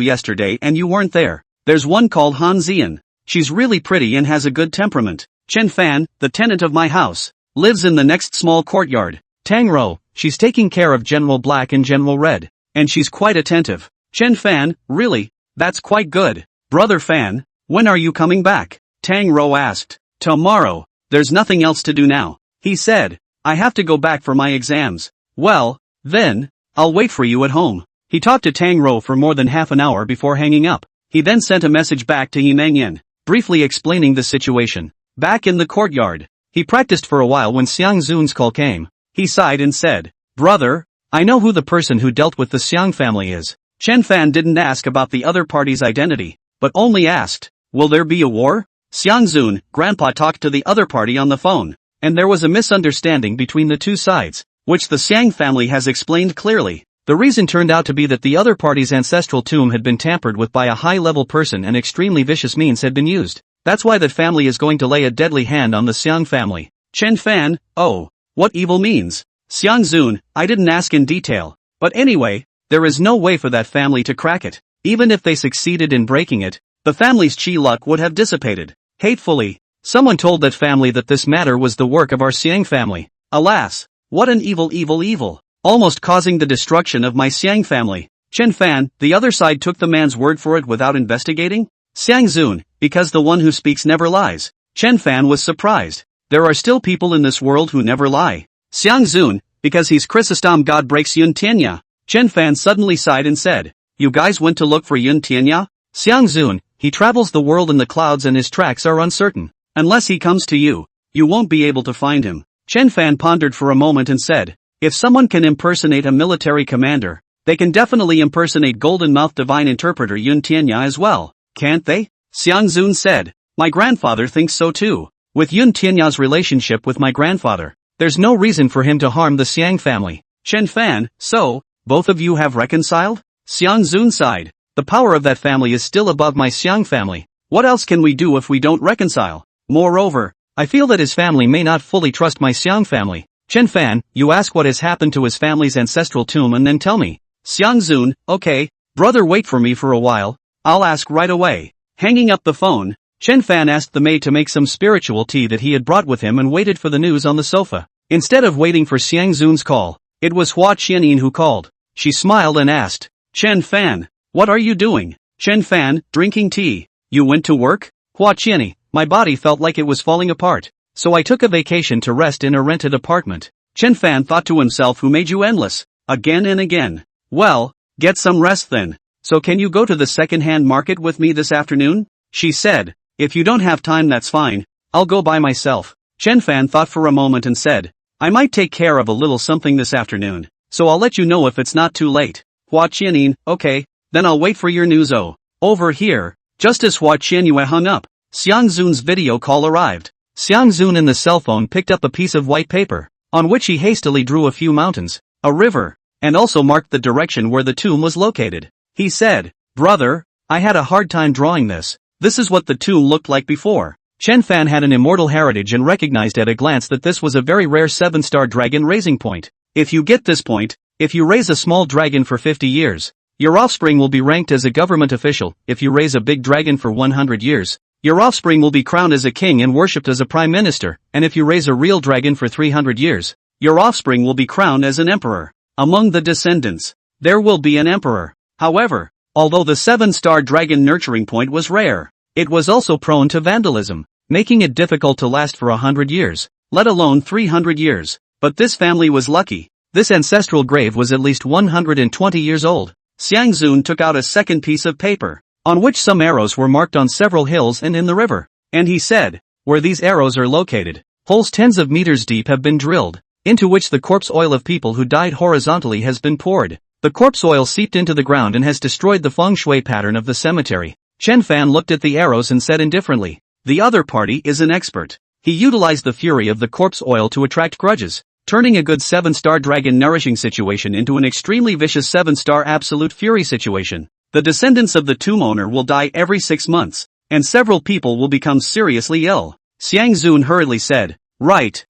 yesterday and you weren't there. There's one called Han Xian. She's really pretty and has a good temperament. Chen Fan, the tenant of my house, lives in the next small courtyard." Tang Rou, "She's taking care of General Black and General Red, and she's quite attentive." Chen Fan, "Really? That's quite good. Brother Fan, when are you coming back?" Tang Rou asked. "Tomorrow. There's nothing else to do now." He said, "I have to go back for my exams." "Well, then, I'll wait for you at home." He talked to Tang Rou for more than half an hour before hanging up. He then sent a message back to He Mengyan, briefly explaining the situation. Back in the courtyard, he practiced for a while when Xiang Zun's call came. He sighed and said, "Brother, I know who the person who dealt with the Xiang family is." Chen Fan didn't ask about the other party's identity, but only asked, "Will there be a war?" Xiang Zun, Grandpa talked to the other party on the phone, and there was a misunderstanding between the two sides, which the Xiang family has explained clearly. The reason turned out to be that the other party's ancestral tomb had been tampered with by a high-level person and extremely vicious means had been used. That's why that family is going to lay a deadly hand on the Xiang family. Chen Fan, "Oh, what evil means?" Xiang Zun, "I didn't ask in detail, but anyway, there is no way for that family to crack it. Even if they succeeded in breaking it, the family's chi luck would have dissipated." Hatefully, someone told that family that this matter was the work of our Xiang family. Alas, what an evil, almost causing the destruction of my Xiang family. Chen Fan, the other side took the man's word for it without investigating? Xiang Zun, because the one who speaks never lies. Chen Fan was surprised. There are still people in this world who never lie. Xiang Zun, because he's Chrysostom God breaks Yun Tianya. Chen Fan suddenly sighed and said, "You guys went to look for Yun Tianya?" Xiang Zun, "He travels the world in the clouds and his tracks are uncertain. Unless he comes to you, you won't be able to find him." Chen Fan pondered for a moment and said, "If someone can impersonate a military commander, they can definitely impersonate golden-mouthed divine interpreter Yun Tianya as well, can't they?" Xiang Zun said, "My grandfather thinks so too. With Yun Tianya's relationship with my grandfather, there's no reason for him to harm the Xiang family." Chen Fan, "So, both of you have reconciled?" Xiang Zun sighed. "The power of that family is still above my Xiang family. What else can we do if we don't reconcile? Moreover, I feel that his family may not fully trust my Xiang family." Chen Fan, "You ask what has happened to his family's ancestral tomb and then tell me." Xiang Zun, "Okay, brother, wait for me for a while, I'll ask right away." Hanging up the phone, Chen Fan asked the maid to make some spiritual tea that he had brought with him and waited for the news on the sofa. Instead of waiting for Xiang Zun's call, it was Hua Qianyuan who called. She smiled and asked, "Chen Fan, what are you doing?" Chen Fan, "Drinking tea." "You went to work?" Hua Qianyuan, "My body felt like it was falling apart. so I took a vacation to rest in a rented apartment. Chen Fan thought to himself, who made you endless? Again and again. Well, get some rest then. So can you go to the second-hand market with me this afternoon? She said. If you don't have time, that's fine. I'll go by myself. Chen Fan thought for a moment and said, I might take care of a little something this afternoon, so I'll let you know if it's not too late. Hua Qianin, okay, then I'll wait for your news. Over here. Just as Hua Qianyue hung up, Xiang Zun's video call arrived. Xiang Zun in the cell phone picked up a piece of white paper, on which he hastily drew a few mountains, a river, and also marked the direction where the tomb was located. He said, Brother, I had a hard time drawing this. This is what the tomb looked like before. Chen Fan had an immortal heritage and recognized at a glance that this was a very rare 7-star dragon raising point. If you get this point, if you raise a small dragon for 50 years, your offspring will be ranked as a government official. If you raise a big dragon for 100 years, your offspring will be crowned as a king and worshipped as a prime minister. And if you raise a real dragon for 300 years, your offspring will be crowned as an emperor. Among the descendants, there will be an emperor. However, although the 7-star dragon nurturing point was rare, it was also prone to vandalism, making it difficult to last for 100 years, let alone 300 years. But this family was lucky. This ancestral grave was at least 120 years old. Xiang Zun took out a second piece of paper, on which some arrows were marked on several hills and in the river, and he said, where these arrows are located, holes tens of meters deep have been drilled, into which the corpse oil of people who died horizontally has been poured. The corpse oil seeped into the ground and has destroyed the feng shui pattern of the cemetery. Chen Fan looked at the arrows and said indifferently, the other party is an expert. He utilized the fury of the corpse oil to attract grudges, turning a good 7-star dragon nourishing situation into an extremely vicious 7-star absolute fury situation. The descendants of the tomb owner will die every 6 months, and several people will become seriously ill. Xiang Zun hurriedly said, Right.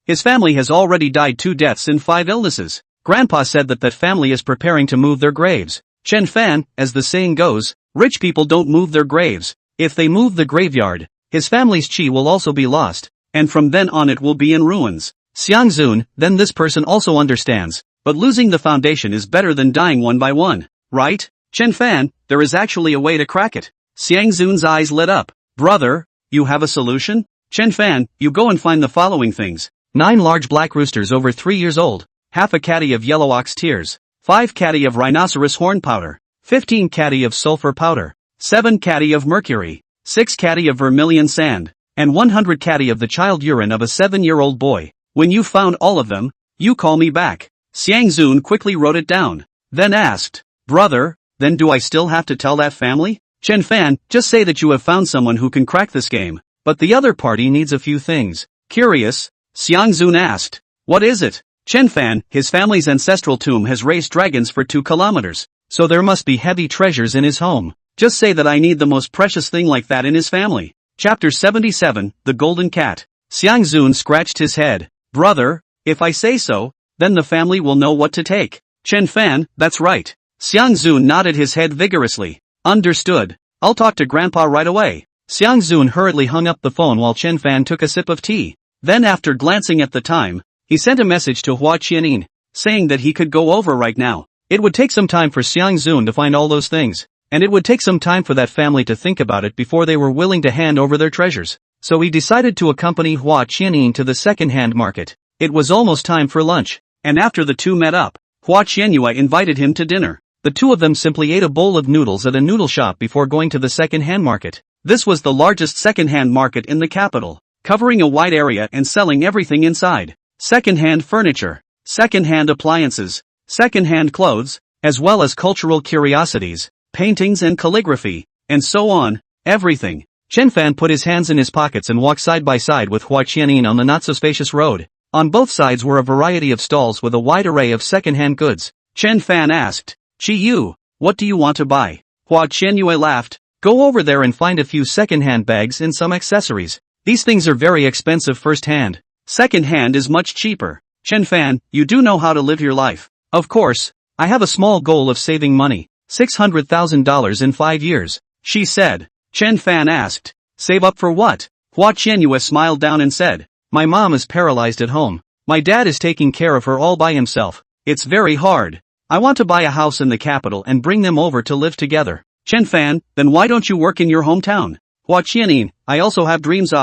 His family has already died 2 deaths and 5 illnesses. Grandpa said that family is preparing to move their graves. Chen Fan, as the saying goes, rich people don't move their graves. If they move the graveyard, his family's chi will also be lost, and from then on it will be in ruins. Xiang Zun, then this person also understands, but losing the foundation is better than dying one by one, right? Chen Fan, there is actually a way to crack it. Xiang Zun's eyes lit up. Brother, you have a solution? Chen Fan, you go and find the following things. 9 large black roosters over 3 years old, half a caddy of yellow ox tears, 5 caddy of rhinoceros horn powder, 15 caddy of sulfur powder, 7 caddy of mercury, 6 caddy of vermilion sand, and 100 caddy of the child urine of a 7-year-old boy. When you found all of them, you call me back. Xiang Zun quickly wrote it down, then asked, Brother, then do I still have to tell that family? Chen Fan, just say that you have found someone who can crack this game, but the other party needs a few things. Curious? Xiang Zun asked, What is it? Chen Fan, his family's ancestral tomb has raised dragons for 2 kilometers, so there must be heavy treasures in his home. Just say that I need the most precious thing like that in his family. Chapter 77, The Golden Cat. Xiang Zun scratched his head. Brother, if I say so, then the family will know what to take. Chen Fan, that's right. Xiang Zun nodded his head vigorously. Understood. I'll talk to Grandpa right away. Xiang Zun hurriedly hung up the phone while Chen Fan took a sip of tea. Then after glancing at the time, he sent a message to Hua Qianin, saying that he could go over right now. It would take some time for Xiang Zun to find all those things, and it would take some time for that family to think about it before they were willing to hand over their treasures. So he decided to accompany Hua Qianin to the second-hand market. It was almost time for lunch, and after the two met up, Hua Qianyue invited him to dinner. The two of them simply ate a bowl of noodles at a noodle shop before going to the second-hand market. This was the largest second-hand market in the capital, covering a wide area and selling everything inside. Second-hand furniture, second-hand appliances, second-hand clothes, as well as cultural curiosities, paintings and calligraphy, and so on, everything. Chen Fan put his hands in his pockets and walked side by side with Hua Qianin on the not-so-spacious road. On both sides were a variety of stalls with a wide array of second-hand goods. Chen Fan asked, Chi Yu, what do you want to buy? Hua Qianyue laughed, go over there and find a few second-hand bags and some accessories. These things are very expensive first-hand. Second-hand is much cheaper. Chen Fan, you do know how to live your life. Of course, I have a small goal of saving money, $600,000 in 5 years, she said. Chen Fan asked, save up for what? Hua Qianyue smiled down and said, my mom is paralyzed at home. My dad is taking care of her all by himself. It's very hard. I want to buy a house in the capital and bring them over to live together. Chen Fan, then why don't you work in your hometown? Hua Qianin, I also have dreams.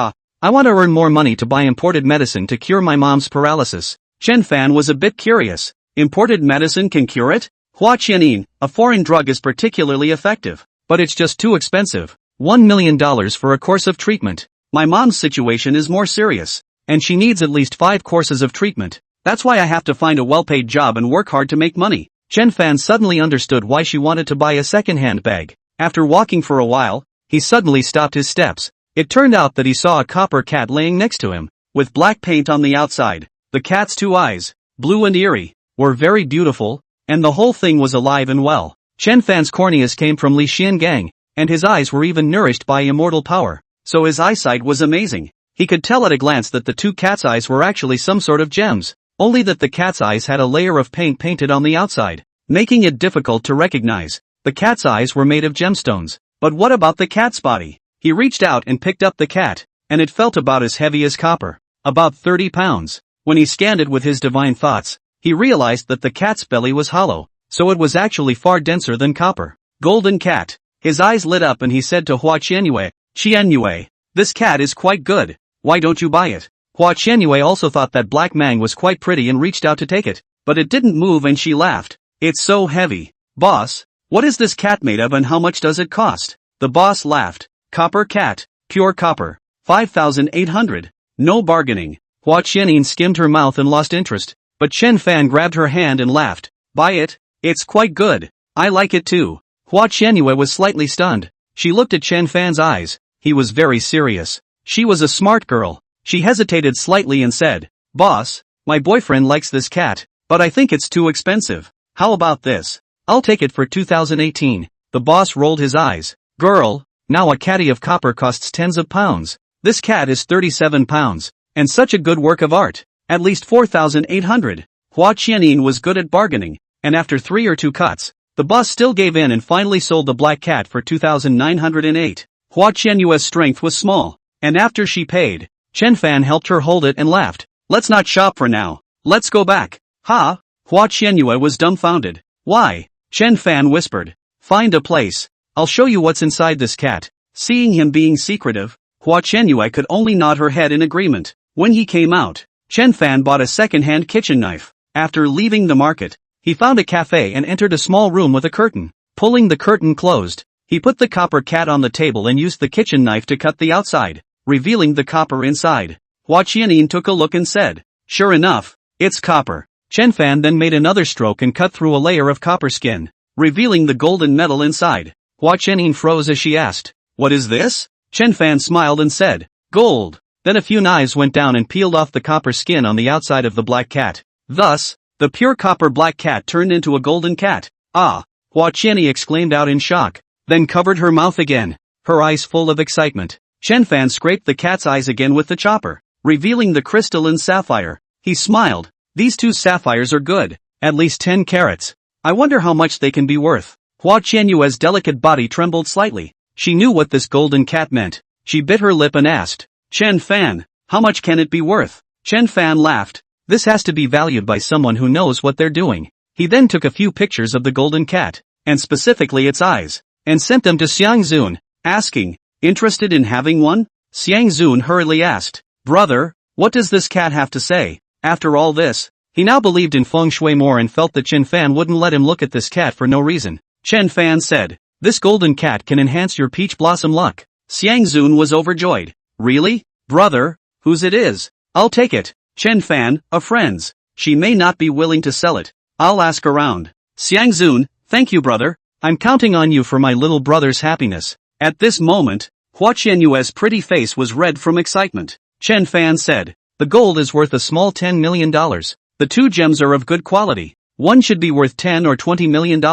I want to earn more money to buy imported medicine to cure my mom's paralysis. Chen Fan was a bit curious. Imported medicine can cure it? Hua Qianin, a foreign drug is particularly effective. But it's just too expensive. $1 million for a course of treatment. My mom's situation is more serious. And she needs at least 5 courses of treatment. That's why I have to find a well-paid job and work hard to make money. Chen Fan suddenly understood why she wanted to buy a second-hand bag. After walking for a while, he suddenly stopped his steps. It turned out that he saw a copper cat laying next to him, with black paint on the outside. The cat's 2 eyes, blue and eerie, were very beautiful, and the whole thing was alive and well. Chen Fan's corneas came from Li Xiangang, and his eyes were even nourished by immortal power. So his eyesight was amazing. He could tell at a glance that the 2 cats' eyes were actually some sort of gems, only that the cat's eyes had a layer of paint painted on the outside, making it difficult to recognize. The cat's eyes were made of gemstones. But what about the cat's body? He reached out and picked up the cat, and it felt about as heavy as copper, about 30 pounds. When he scanned it with his divine thoughts, he realized that the cat's belly was hollow, so it was actually far denser than copper. Golden cat. His eyes lit up and he said to Hua Qianyue, this cat is quite good, why don't you buy it? Hua Qianyue also thought that Black Mang was quite pretty and reached out to take it, but it didn't move and she laughed. It's so heavy. Boss, what is this cat made of and how much does it cost? The boss laughed. Copper cat, pure copper, 5,800, no bargaining. Hua Qianin skimmed her mouth and lost interest, but Chen Fan grabbed her hand and laughed. Buy it, it's quite good, I like it too. Hua Qianyue was slightly stunned. She looked at Chen Fan's eyes. He was very serious. She was a smart girl. She hesitated slightly and said, Boss, my boyfriend likes this cat, but I think it's too expensive. How about this? I'll take it for 2018. The boss rolled his eyes. Girl, now a catty of copper costs tens of pounds. This cat is 37 pounds. And such a good work of art. At least 4,800. Hua Qianin was good at bargaining, and after 3 or 2 cuts, the boss still gave in and finally sold the black cat for 2,908. Hua Qianyue's strength was small, and after she paid, Chen Fan helped her hold it and laughed. Let's not shop for now. Let's go back. Ha! Hua Qianyue was dumbfounded. Why? Chen Fan whispered. Find a place. I'll show you what's inside this cat. Seeing him being secretive, Hua Qianyue could only nod her head in agreement. When he came out, Chen Fan bought a second-hand kitchen knife. After leaving the market, he found a cafe and entered a small room with a curtain. Pulling the curtain closed, he put the copper cat on the table and used the kitchen knife to cut the outside, revealing the copper inside. Hua Qianin took a look and said, sure enough, it's copper. Chen Fan then made another stroke and cut through a layer of copper skin, revealing the golden metal inside. Hua Qianin froze as she asked, what is this? Chen Fan smiled and said, gold. Then a few knives went down and peeled off the copper skin on the outside of the black cat. Thus, the pure copper black cat turned into a golden cat. Ah! Hua Qianin exclaimed out in shock, then covered her mouth again, her eyes full of excitement. Chen Fan scraped the cat's eyes again with the chopper, revealing the crystalline sapphire. He smiled. These 2 sapphires are good, at least 10 carats. I wonder how much they can be worth. Hua Qianyue's delicate body trembled slightly. She knew what this golden cat meant. She bit her lip and asked, Chen Fan, how much can it be worth? Chen Fan laughed. This has to be valued by someone who knows what they're doing. He then took a few pictures of the golden cat, and specifically its eyes, and sent them to Xiang Zun, asking, interested in having one? Xiang Zun hurriedly asked, brother, what does this cat have to say? After all this, he now believed in feng shui more and felt that Chen Fan wouldn't let him look at this cat for no reason. Chen Fan said, this golden cat can enhance your peach blossom luck. Xiang Zun was overjoyed. Really? Brother, whose it is? I'll take it. Chen Fan, a friend's. She may not be willing to sell it. I'll ask around. Xiang Zun, thank you brother. I'm counting on you for my little brother's happiness. At this moment, Hua Qianyue's pretty face was red from excitement. Chen Fan said, the gold is worth a small $10 million. The 2 gems are of good quality. One should be worth $10 or $20 million,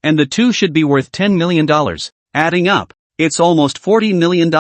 and the 2 should be worth $10 million. Adding up, it's almost $40 million.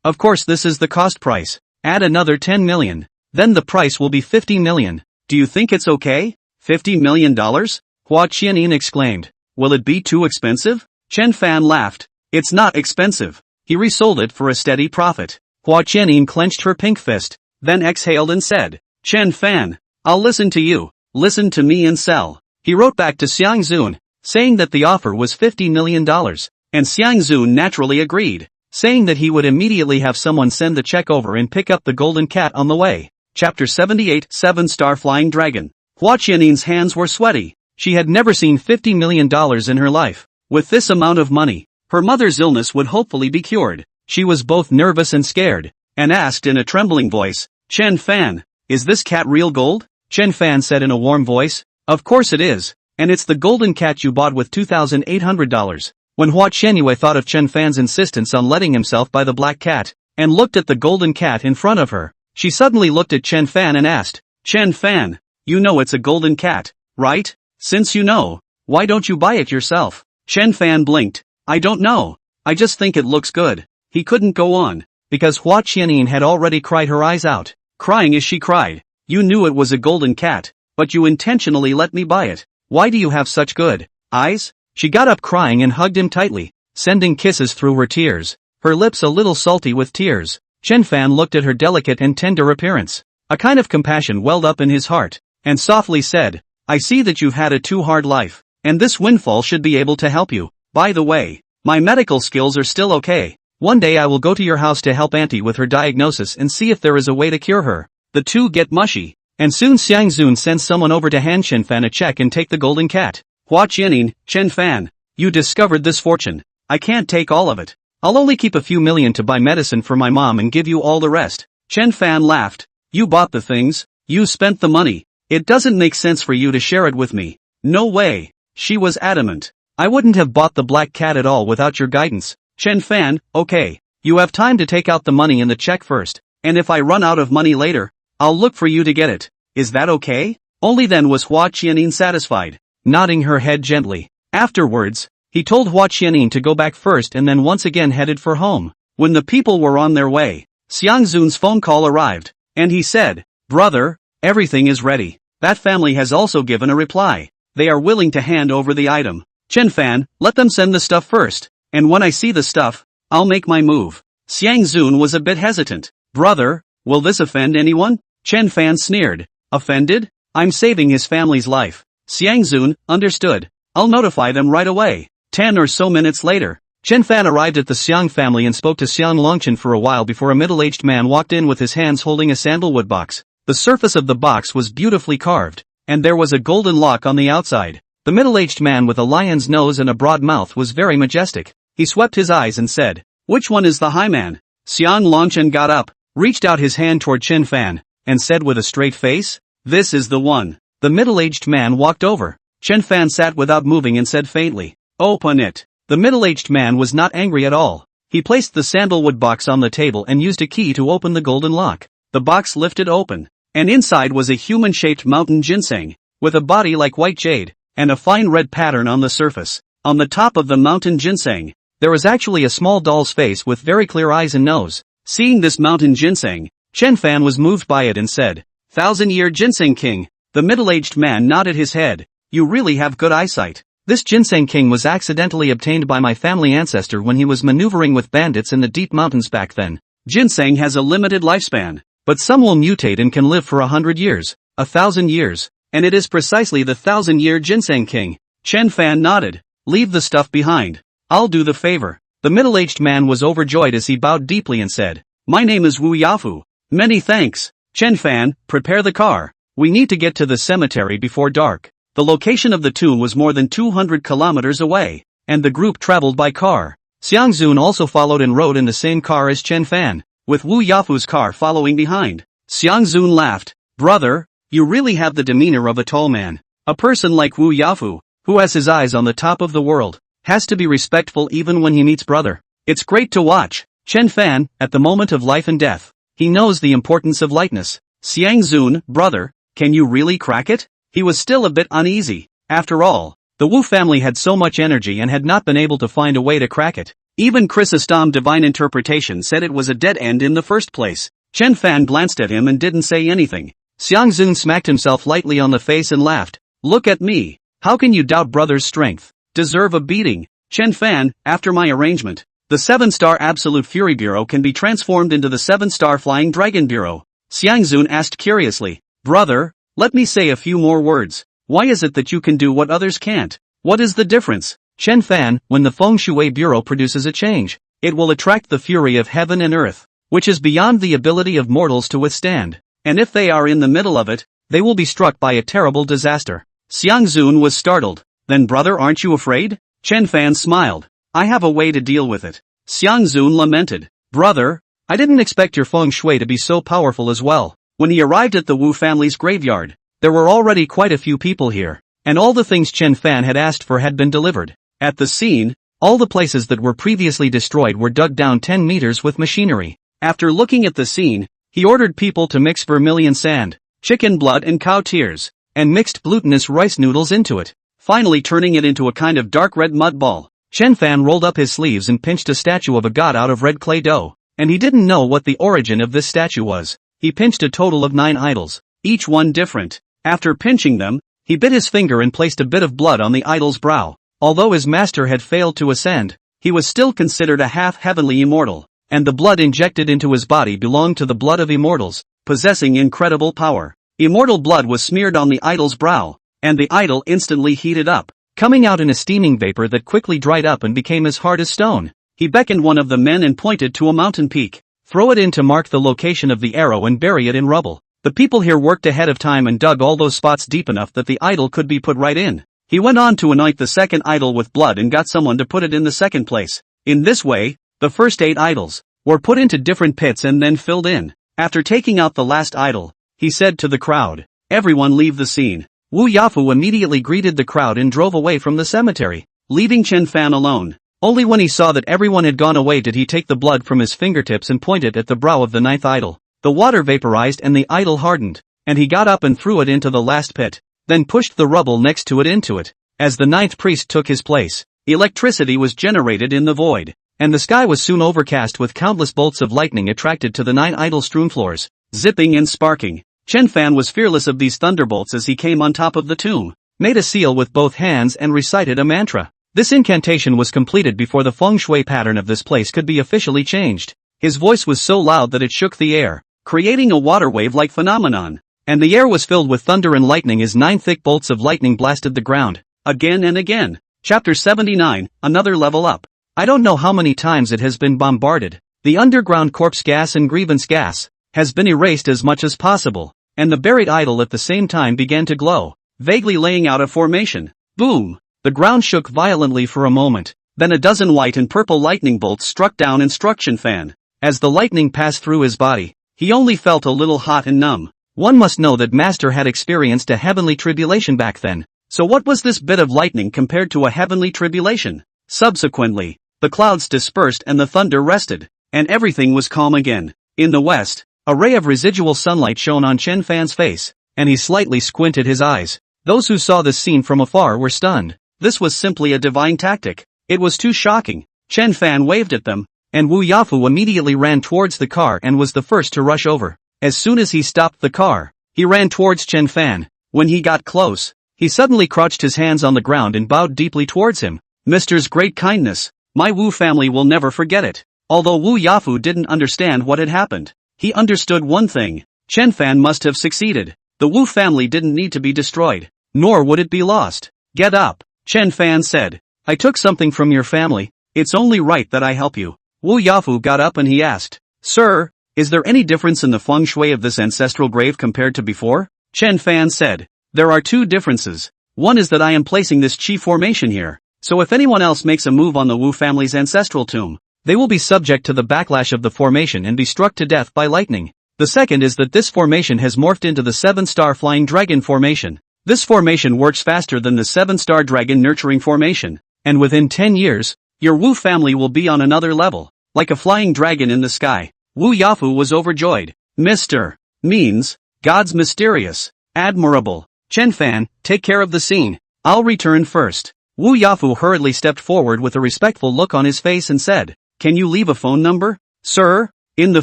Of course this is the cost price. Add another 10 million. Then the price will be 50 million. Do you think it's okay? $50 million? Hua Qianin exclaimed. Will it be too expensive? Chen Fan laughed. It's not expensive. He resold it for a steady profit. Hua Qianin clenched her pink fist, then exhaled and said, Chen Fan, I'll listen to you. Listen to me and sell. He wrote back to Xiang Zun, saying that the offer was $50 million. And Xiang Zun naturally agreed. saying that he would immediately have someone send the check over and pick up the golden cat on the way. Chapter 78 7-Star Flying Dragon. Hua Qiannin's hands were sweaty. She had never seen $50 million in her life. With this amount of money, her mother's illness would hopefully be cured. She was both nervous and scared, and asked in a trembling voice, Chen Fan, is this cat real gold? Chen Fan said in a warm voice, of course it is, and it's the golden cat you bought with $2,800. When Hua Qianyue thought of Chen Fan's insistence on letting himself buy the black cat, and looked at the golden cat in front of her, she suddenly looked at Chen Fan and asked, Chen Fan, you know it's a golden cat, right? Since you know, why don't you buy it yourself? Chen Fan blinked. I don't know. I just think it looks good. He couldn't go on, because Hua Qiannin had already cried her eyes out, crying as she cried. You knew it was a golden cat, but you intentionally let me buy it. Why do you have such good eyes? She got up crying and hugged him tightly, sending kisses through her tears, her lips a little salty with tears. Chen Fan looked at her delicate and tender appearance. A kind of compassion welled up in his heart, and softly said, I see that you've had a too hard life, and this windfall should be able to help you. By the way, my medical skills are still okay. One day I will go to your house to help Auntie with her diagnosis and see if there is a way to cure her. The two get mushy, and soon Xiang Zun sends someone over to hand Chen Fan a check and take the golden cat. Hua Qiannin, Chen Fan, you discovered this fortune. I can't take all of it. I'll only keep a few million to buy medicine for my mom and give you all the rest. Chen Fan laughed. You bought the things, you spent the money. It doesn't make sense for you to share it with me. No way. She was adamant. I wouldn't have bought the black cat at all without your guidance. Chen Fan, okay. You have time to take out the money in the check first, and if I run out of money later, I'll look for you to get it. Is that okay? Only then was Hua Qiannin satisfied, nodding her head gently. Afterwards, he told Hua Qiannin to go back first and then once again headed for home. When the people were on their way, Xiang Zun's phone call arrived, and he said, Brother, everything is ready. That family has also given a reply. They are willing to hand over the item. Chen Fan, let them send the stuff first, and when I see the stuff, I'll make my move. Xiang Zun was a bit hesitant. Brother, will this offend anyone? Chen Fan sneered. Offended? I'm saving his family's life. Xiang Zun, understood. I'll notify them right away. 10 or so minutes later, Chen Fan arrived at the Xiang family and spoke to Xiang Longchen for a while before a middle-aged man walked in with his hands holding a sandalwood box. The surface of the box was beautifully carved, and there was a golden lock on the outside. The middle-aged man with a lion's nose and a broad mouth was very majestic. He swept his eyes and said, Which one is the high man? Xiang Longchen got up, reached out his hand toward Chen Fan, and said with a straight face, This is the one. The middle-aged man walked over. Chen Fan sat without moving and said faintly, Open it. The middle-aged man was not angry at all. He placed the sandalwood box on the table and used a key to open the golden lock. The box lifted open, and inside was a human-shaped mountain ginseng, with a body like white jade, and a fine red pattern on the surface. On the top of the mountain ginseng, there was actually a small doll's face with very clear eyes and nose. Seeing this mountain ginseng, Chen Fan was moved by it and said, 1,000-year ginseng king. The middle-aged man nodded his head. You really have good eyesight. This ginseng king was accidentally obtained by my family ancestor when he was maneuvering with bandits in the deep mountains back then. Ginseng has a limited lifespan, but some will mutate and can live for 100 years, 1,000 years, and it is precisely the 1,000-year ginseng king. Chen Fan nodded. Leave the stuff behind. I'll do the favor. The middle-aged man was overjoyed as he bowed deeply and said, My name is Wu Yafu. Many thanks. Chen Fan, prepare the car. We need to get to the cemetery before dark. The location of the tomb was more than 200 kilometers away, and the group traveled by car. Xiang Zun also followed and rode in the same car as Chen Fan, with Wu Yafu's car following behind. Xiang Zun laughed. Brother, you really have the demeanor of a tall man. A person like Wu Yafu, who has his eyes on the top of the world, has to be respectful even when he meets brother. It's great to watch. Chen Fan, at the moment of life and death, he knows the importance of lightness. Xiang Zun, brother, can you really crack it? He was still a bit uneasy. After all, the Wu family had so much energy and had not been able to find a way to crack it. Even Chrysostom Divine Interpretation said it was a dead end in the first place. Chen Fan glanced at him and didn't say anything. Xiang Zun smacked himself lightly on the face and laughed. Look at me. How can you doubt brother's strength? Deserve a beating. Chen Fan, after my arrangement, the 7-star Absolute Fury Bureau can be transformed into the 7-star Flying Dragon Bureau. Xiang Zun asked curiously. Brother, let me say a few more words. Why is it that you can do what others can't? What is the difference? Chen Fan, when the Feng Shui Bureau produces a change, It will attract the fury of heaven and earth, which is beyond the ability of mortals to withstand. And if they are in the middle of it, they will be struck by a terrible disaster. Xiang Zun was startled. Then brother, aren't you afraid? Chen Fan smiled. I have a way to deal with it. Xiang Zun lamented. Brother, I didn't expect your feng shui to be so powerful as well. When he arrived at the Wu family's graveyard, there were already quite a few people here, and all the things Chen Fan had asked for had been delivered. At the scene, all the places that were previously destroyed were dug down 10 meters with machinery. After looking at the scene, he ordered people to mix vermilion sand, chicken blood and cow tears, and mixed glutinous rice noodles into it, finally turning it into a kind of dark red mud ball. Chen Fan rolled up his sleeves and pinched a statue of a god out of red clay dough, and he didn't know what the origin of this statue was. He pinched a total of 9 idols, each one different. After pinching them, he bit his finger and placed a bit of blood on the idol's brow. Although his master had failed to ascend, he was still considered a half-heavenly immortal, and the blood injected into his body belonged to the blood of immortals, possessing incredible power. Immortal blood was smeared on the idol's brow, and the idol instantly heated up, coming out in a steaming vapor that quickly dried up and became as hard as stone. He beckoned one of the men and pointed to a mountain peak. Throw it in to mark the location of the arrow and bury it in rubble. The people here worked ahead of time and dug all those spots deep enough that the idol could be put right in. He went on to anoint the second idol with blood and got someone to put it in the second place. In this way, the first 8 idols were put into different pits and then filled in. After taking out the last idol, he said to the crowd, "Everyone leave the scene." Wu Yafu immediately greeted the crowd and drove away from the cemetery, leaving Chen Fan alone. Only when he saw that everyone had gone away did he take the blood from his fingertips and point it at the brow of the 9th idol. The water vaporized and the idol hardened, and he got up and threw it into the last pit, then pushed the rubble next to it into it. As the 9th priest took his place, electricity was generated in the void, and the sky was soon overcast with countless bolts of lightning attracted to the 9 idol strewn floors, zipping and sparking. Chen Fan was fearless of these thunderbolts as he came on top of the tomb, made a seal with both hands and recited a mantra. This incantation was completed before the feng shui pattern of this place could be officially changed. His voice was so loud that it shook the air, creating a water wave-like phenomenon, and the air was filled with thunder and lightning as 9 thick bolts of lightning blasted the ground, again and again. Chapter 79, Another Level Up. I don't know how many times it has been bombarded. The underground corpse gas and grievance gas has been erased as much as possible, and the buried idol at the same time began to glow, vaguely laying out a formation. Boom! The ground shook violently for a moment, then a dozen white and purple lightning bolts struck down and struck Chen Fan. As the lightning passed through his body, he only felt a little hot and numb. One must know that Master had experienced a heavenly tribulation back then, so what was this bit of lightning compared to a heavenly tribulation? Subsequently, the clouds dispersed and the thunder rested, and everything was calm again. In the west, a ray of residual sunlight shone on Chen Fan's face, and he slightly squinted his eyes. Those who saw this scene from afar were stunned. This was simply a divine tactic. It was too shocking. Chen Fan waved at them, and Wu Yafu immediately ran towards the car and was the first to rush over. As soon as he stopped the car, he ran towards Chen Fan. When he got close, he suddenly crouched his hands on the ground and bowed deeply towards him. Mister's great kindness, my Wu family will never forget it. Although Wu Yafu didn't understand what had happened, he understood one thing: Chen Fan must have succeeded. The Wu family didn't need to be destroyed, nor would it be lost. Get up, Chen Fan said. I took something from your family, it's only right that I help you. Wu Yafu got up and he asked, Sir, is there any difference in the feng shui of this ancestral grave compared to before? Chen Fan said, there are 2 differences. One is that I am placing this chi formation here, so if anyone else makes a move on the Wu family's ancestral tomb, they will be subject to the backlash of the formation and be struck to death by lightning. The second is that this formation has morphed into the 7-star flying dragon formation. This formation works faster than the 7-star dragon nurturing formation, and within 10 years, your Wu family will be on another level, like a flying dragon in the sky. Wu Yafu was overjoyed. Mr. means, God's mysterious, admirable. Chen Fan, take care of the scene. I'll return first. Wu Yafu hurriedly stepped forward with a respectful look on his face and said, Can you leave a phone number? Sir, in the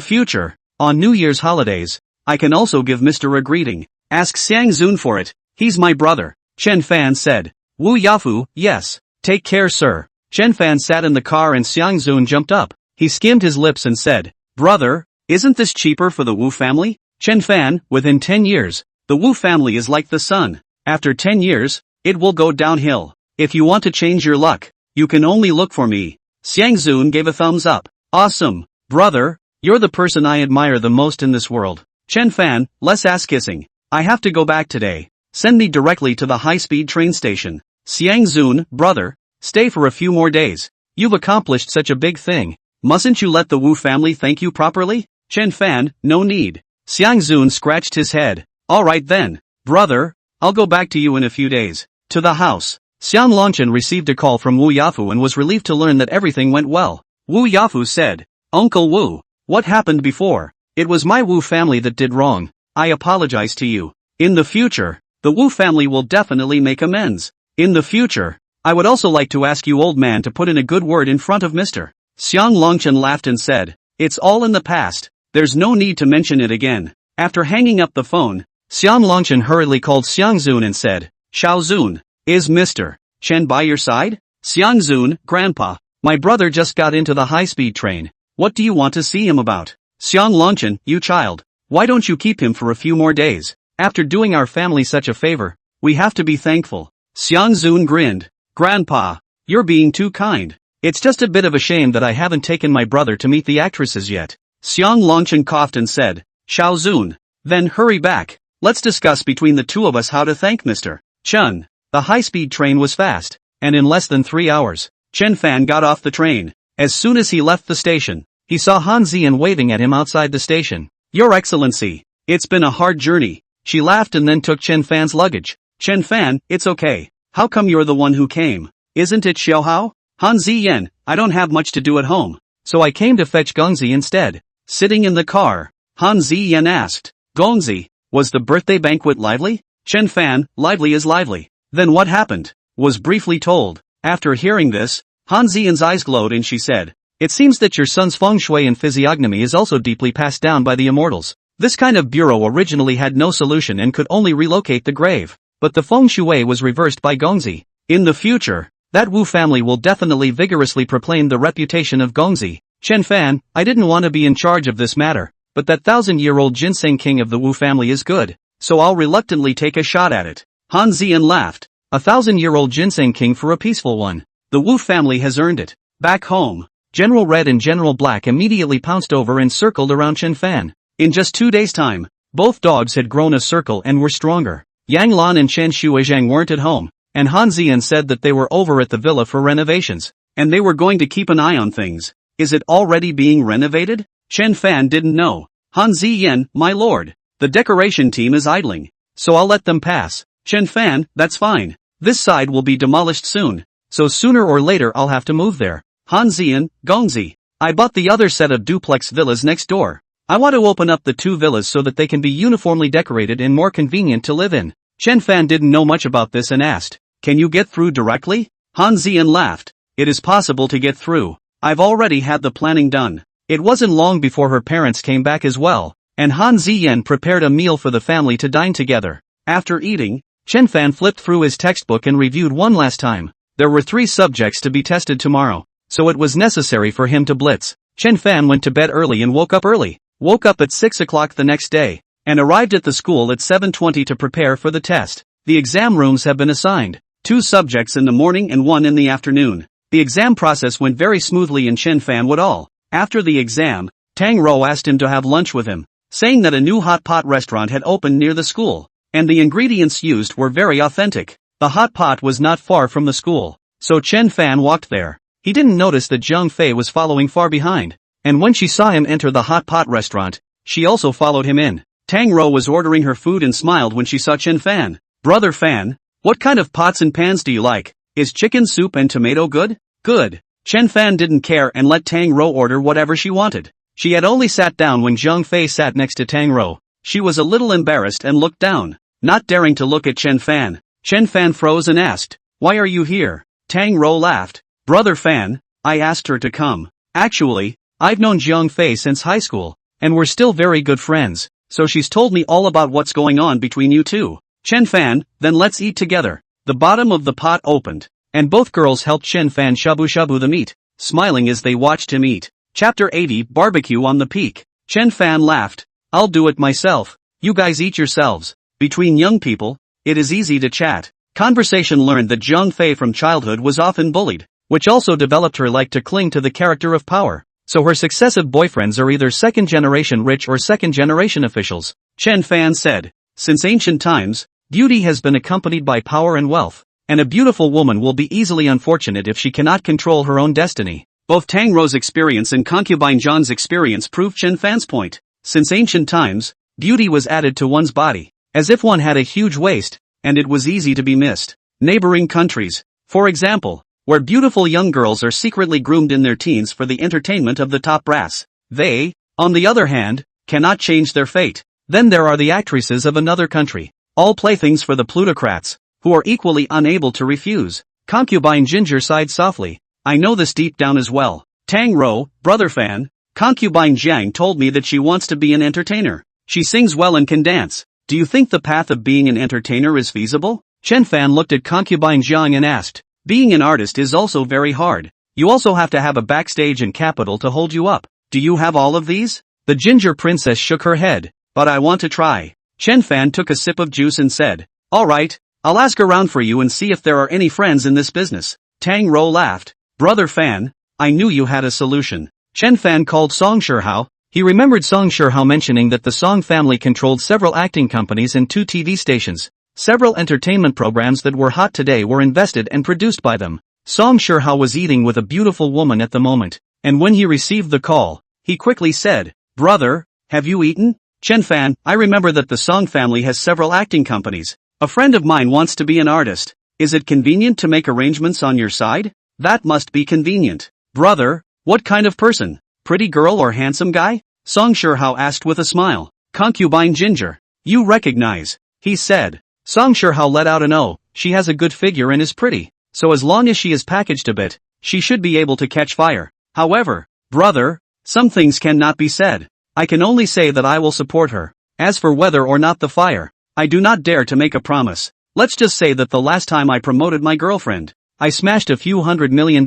future, on New Year's holidays, I can also give Mr. a greeting. Ask Xiang Zun for it, he's my brother. Chen Fan said. Wu Yafu, yes, take care sir. Chen Fan sat in the car and Xiang Zun jumped up. He skimmed his lips and said, Brother, isn't this cheaper for the Wu family? Chen Fan, within 10 years, the Wu family is like the sun. After 10 years, it will go downhill. If you want to change your luck, you can only look for me. Xiang Zun gave a thumbs up. Awesome, brother, you're the person I admire the most in this world. Chen Fan, less ass kissing. I have to go back today. Send me directly to the high-speed train station. Xiang Zun, brother, stay for a few more days. You've accomplished such a big thing. Mustn't you let the Wu family thank you properly? Chen Fan, no need. Xiang Zun scratched his head. Alright then, brother, I'll go back to you in a few days. To the house. Xiang Longchen received a call from Wu Yafu and was relieved to learn that everything went well. Wu Yafu said, Uncle Wu, what happened before? It was my Wu family that did wrong. I apologize to you. In the future, the Wu family will definitely make amends. In the future, I would also like to ask you old man to put in a good word in front of Mr. Xiang Longchen laughed and said, it's all in the past. There's no need to mention it again. After hanging up the phone, Xiang Longchen hurriedly called Xiang Zun and said, Xiao Zun, is Mr. Chen by your side? Xiang Zun, Grandpa, my brother just got into the high-speed train. What do you want to see him about? Xiang Longchen, you child, why don't you keep him for a few more days? After doing our family such a favor, we have to be thankful. Xiang Zun grinned. Grandpa, you're being too kind. It's just a bit of a shame that I haven't taken my brother to meet the actresses yet. Xiang Longchen coughed and said, Xiao Zun, then hurry back. Let's discuss between the two of us how to thank Mr. Chen. The high-speed train was fast, and in less than 3 hours, Chen Fan got off the train. As soon as he left the station, he saw Han Ziyan waving at him outside the station. Your Excellency, it's been a hard journey. She laughed and then took Chen Fan's luggage. Chen Fan, it's okay. How come you're the one who came? Isn't it Xiao Hao? Han Ziyan, I don't have much to do at home, so I came to fetch Gongzi instead. Sitting in the car, Han Ziyan asked, Gongzi, was the birthday banquet lively? Chen Fan, lively as lively. Then what happened? Was briefly told. After hearing this, Han Ziyan's eyes glowed and she said, it seems that your son's feng shui and physiognomy is also deeply passed down by the immortals. This kind of bureau originally had no solution and could only relocate the grave. But the feng shui was reversed by Gongzi. In the future, that Wu family will definitely vigorously proclaim the reputation of Gongzi. Chen Fan, I didn't want to be in charge of this matter, but that 1,000-year-old ginseng king of the Wu family is good, so I'll reluctantly take a shot at it. Han Ziyan laughed. 1,000-year-old ginseng king for a peaceful one. The Wu family has earned it. Back home, General Red and General Black immediately pounced over and circled around Chen Fan. In just 2 days' time, both dogs had grown a circle and were stronger. Yang Lan and Chen Shuizhang weren't at home, and Han Ziyan said that they were over at the villa for renovations, and they were going to keep an eye on things. Is it already being renovated? Chen Fan didn't know. Han Ziyan, my lord, the decoration team is idling, so I'll let them pass. Chen Fan, that's fine. This side will be demolished soon, so sooner or later I'll have to move there. Han Ziyan, Gongzi, I bought the other set of duplex villas next door. I want to open up the 2 villas so that they can be uniformly decorated and more convenient to live in. Chen Fan didn't know much about this and asked, can you get through directly? Han Ziyan laughed. It is possible to get through. I've already had the planning done. It wasn't long before her parents came back as well, and Han Ziyan prepared a meal for the family to dine together. After eating, Chen Fan flipped through his textbook and reviewed one last time. There were 3 subjects to be tested tomorrow, so it was necessary for him to blitz. Chen Fan went to bed early and woke up early. Woke up at 6 o'clock the next day, and arrived at the school at 7:20 to prepare for the test. The exam rooms have been assigned. 2 subjects in the morning and 1 in the afternoon. The exam process went very smoothly and Chen Fan would all. After the exam, Tang Rou asked him to have lunch with him, saying that a new hot pot restaurant had opened near the school, and the ingredients used were very authentic. The hot pot was not far from the school, so Chen Fan walked there. He didn't notice that Zhang Fei was following far behind, and when she saw him enter the hot pot restaurant, she also followed him in. Tang Rou was ordering her food and smiled when she saw Chen Fan. Brother Fan, what kind of pots and pans do you like? Is chicken soup and tomato good? Good. Chen Fan didn't care and let Tang Rou order whatever she wanted. She had only sat down when Zhang Fei sat next to Tang Rou. She was a little embarrassed and looked down, not daring to look at Chen Fan. Chen Fan froze and asked, why are you here? Tang Rou laughed. Brother Fan, I asked her to come. Actually, I've known Zhang Fei since high school, and we're still very good friends, so she's told me all about what's going on between you two. Chen Fan, then let's eat together. The bottom of the pot opened, and both girls helped Chen Fan shabu-shabu the meat, smiling as they watched him eat. Chapter 80 Barbecue on the Peak. Chen Fan laughed. I'll do it myself. You guys eat yourselves. Between young people, it is easy to chat. Conversation learned that Zhang Fei from childhood was often bullied. which also developed her like to cling to the character of power. So her successive boyfriends are either second-generation rich or second-generation officials. Chen Fan said. Since ancient times, beauty has been accompanied by power and wealth, and a beautiful woman will be easily unfortunate if she cannot control her own destiny. Both Tang Rou's experience and concubine Zhang's experience prove Chen Fan's point. Since ancient times, beauty was added to one's body, as if one had a huge waist, and it was easy to be missed. Neighboring countries, for example, where beautiful young girls are secretly groomed in their teens for the entertainment of the top brass. They, on the other hand, cannot change their fate. Then there are the actresses of another country, all playthings for the plutocrats, who are equally unable to refuse. Concubine Ginger sighed softly. I know this deep down as well. Tang Rou, brother Fan, concubine Jiang told me that she wants to be an entertainer. She sings well and can dance. Do you think the path of being an entertainer is feasible? Chen Fan looked at concubine Jiang and asked. Being an artist is also very hard. You also have to have a backstage and capital to hold you up. Do you have all of these? The ginger princess shook her head. But I want to try. Chen Fan took a sip of juice and said, alright, I'll ask around for you and see if there are any friends in this business. Tang Rou laughed. Brother Fan, I knew you had a solution. Chen Fan called Song Shihao. He remembered Song Shihao mentioning that the Song family controlled several acting companies and 2 TV stations. Several entertainment programs that were hot today were invested and produced by them. Song Shihao was eating with a beautiful woman at the moment, and when he received the call, he quickly said, Brother, have you eaten? Chen Fan, I remember that the Song family has several acting companies. A friend of mine wants to be an artist. Is it convenient to make arrangements on your side? That must be convenient. Brother, what kind of person? Pretty girl or handsome guy? Song Shihao asked with a smile. Concubine Ginger. You recognize, he said. Song Shihao let out an "Oh." She has a good figure and is pretty, so as long as she is packaged a bit, she should be able to catch fire. However, brother, some things cannot be said. I can only say that I will support her. As for whether or not the fire, I do not dare to make a promise. Let's just say that the last time I promoted my girlfriend, I smashed a few $100 million,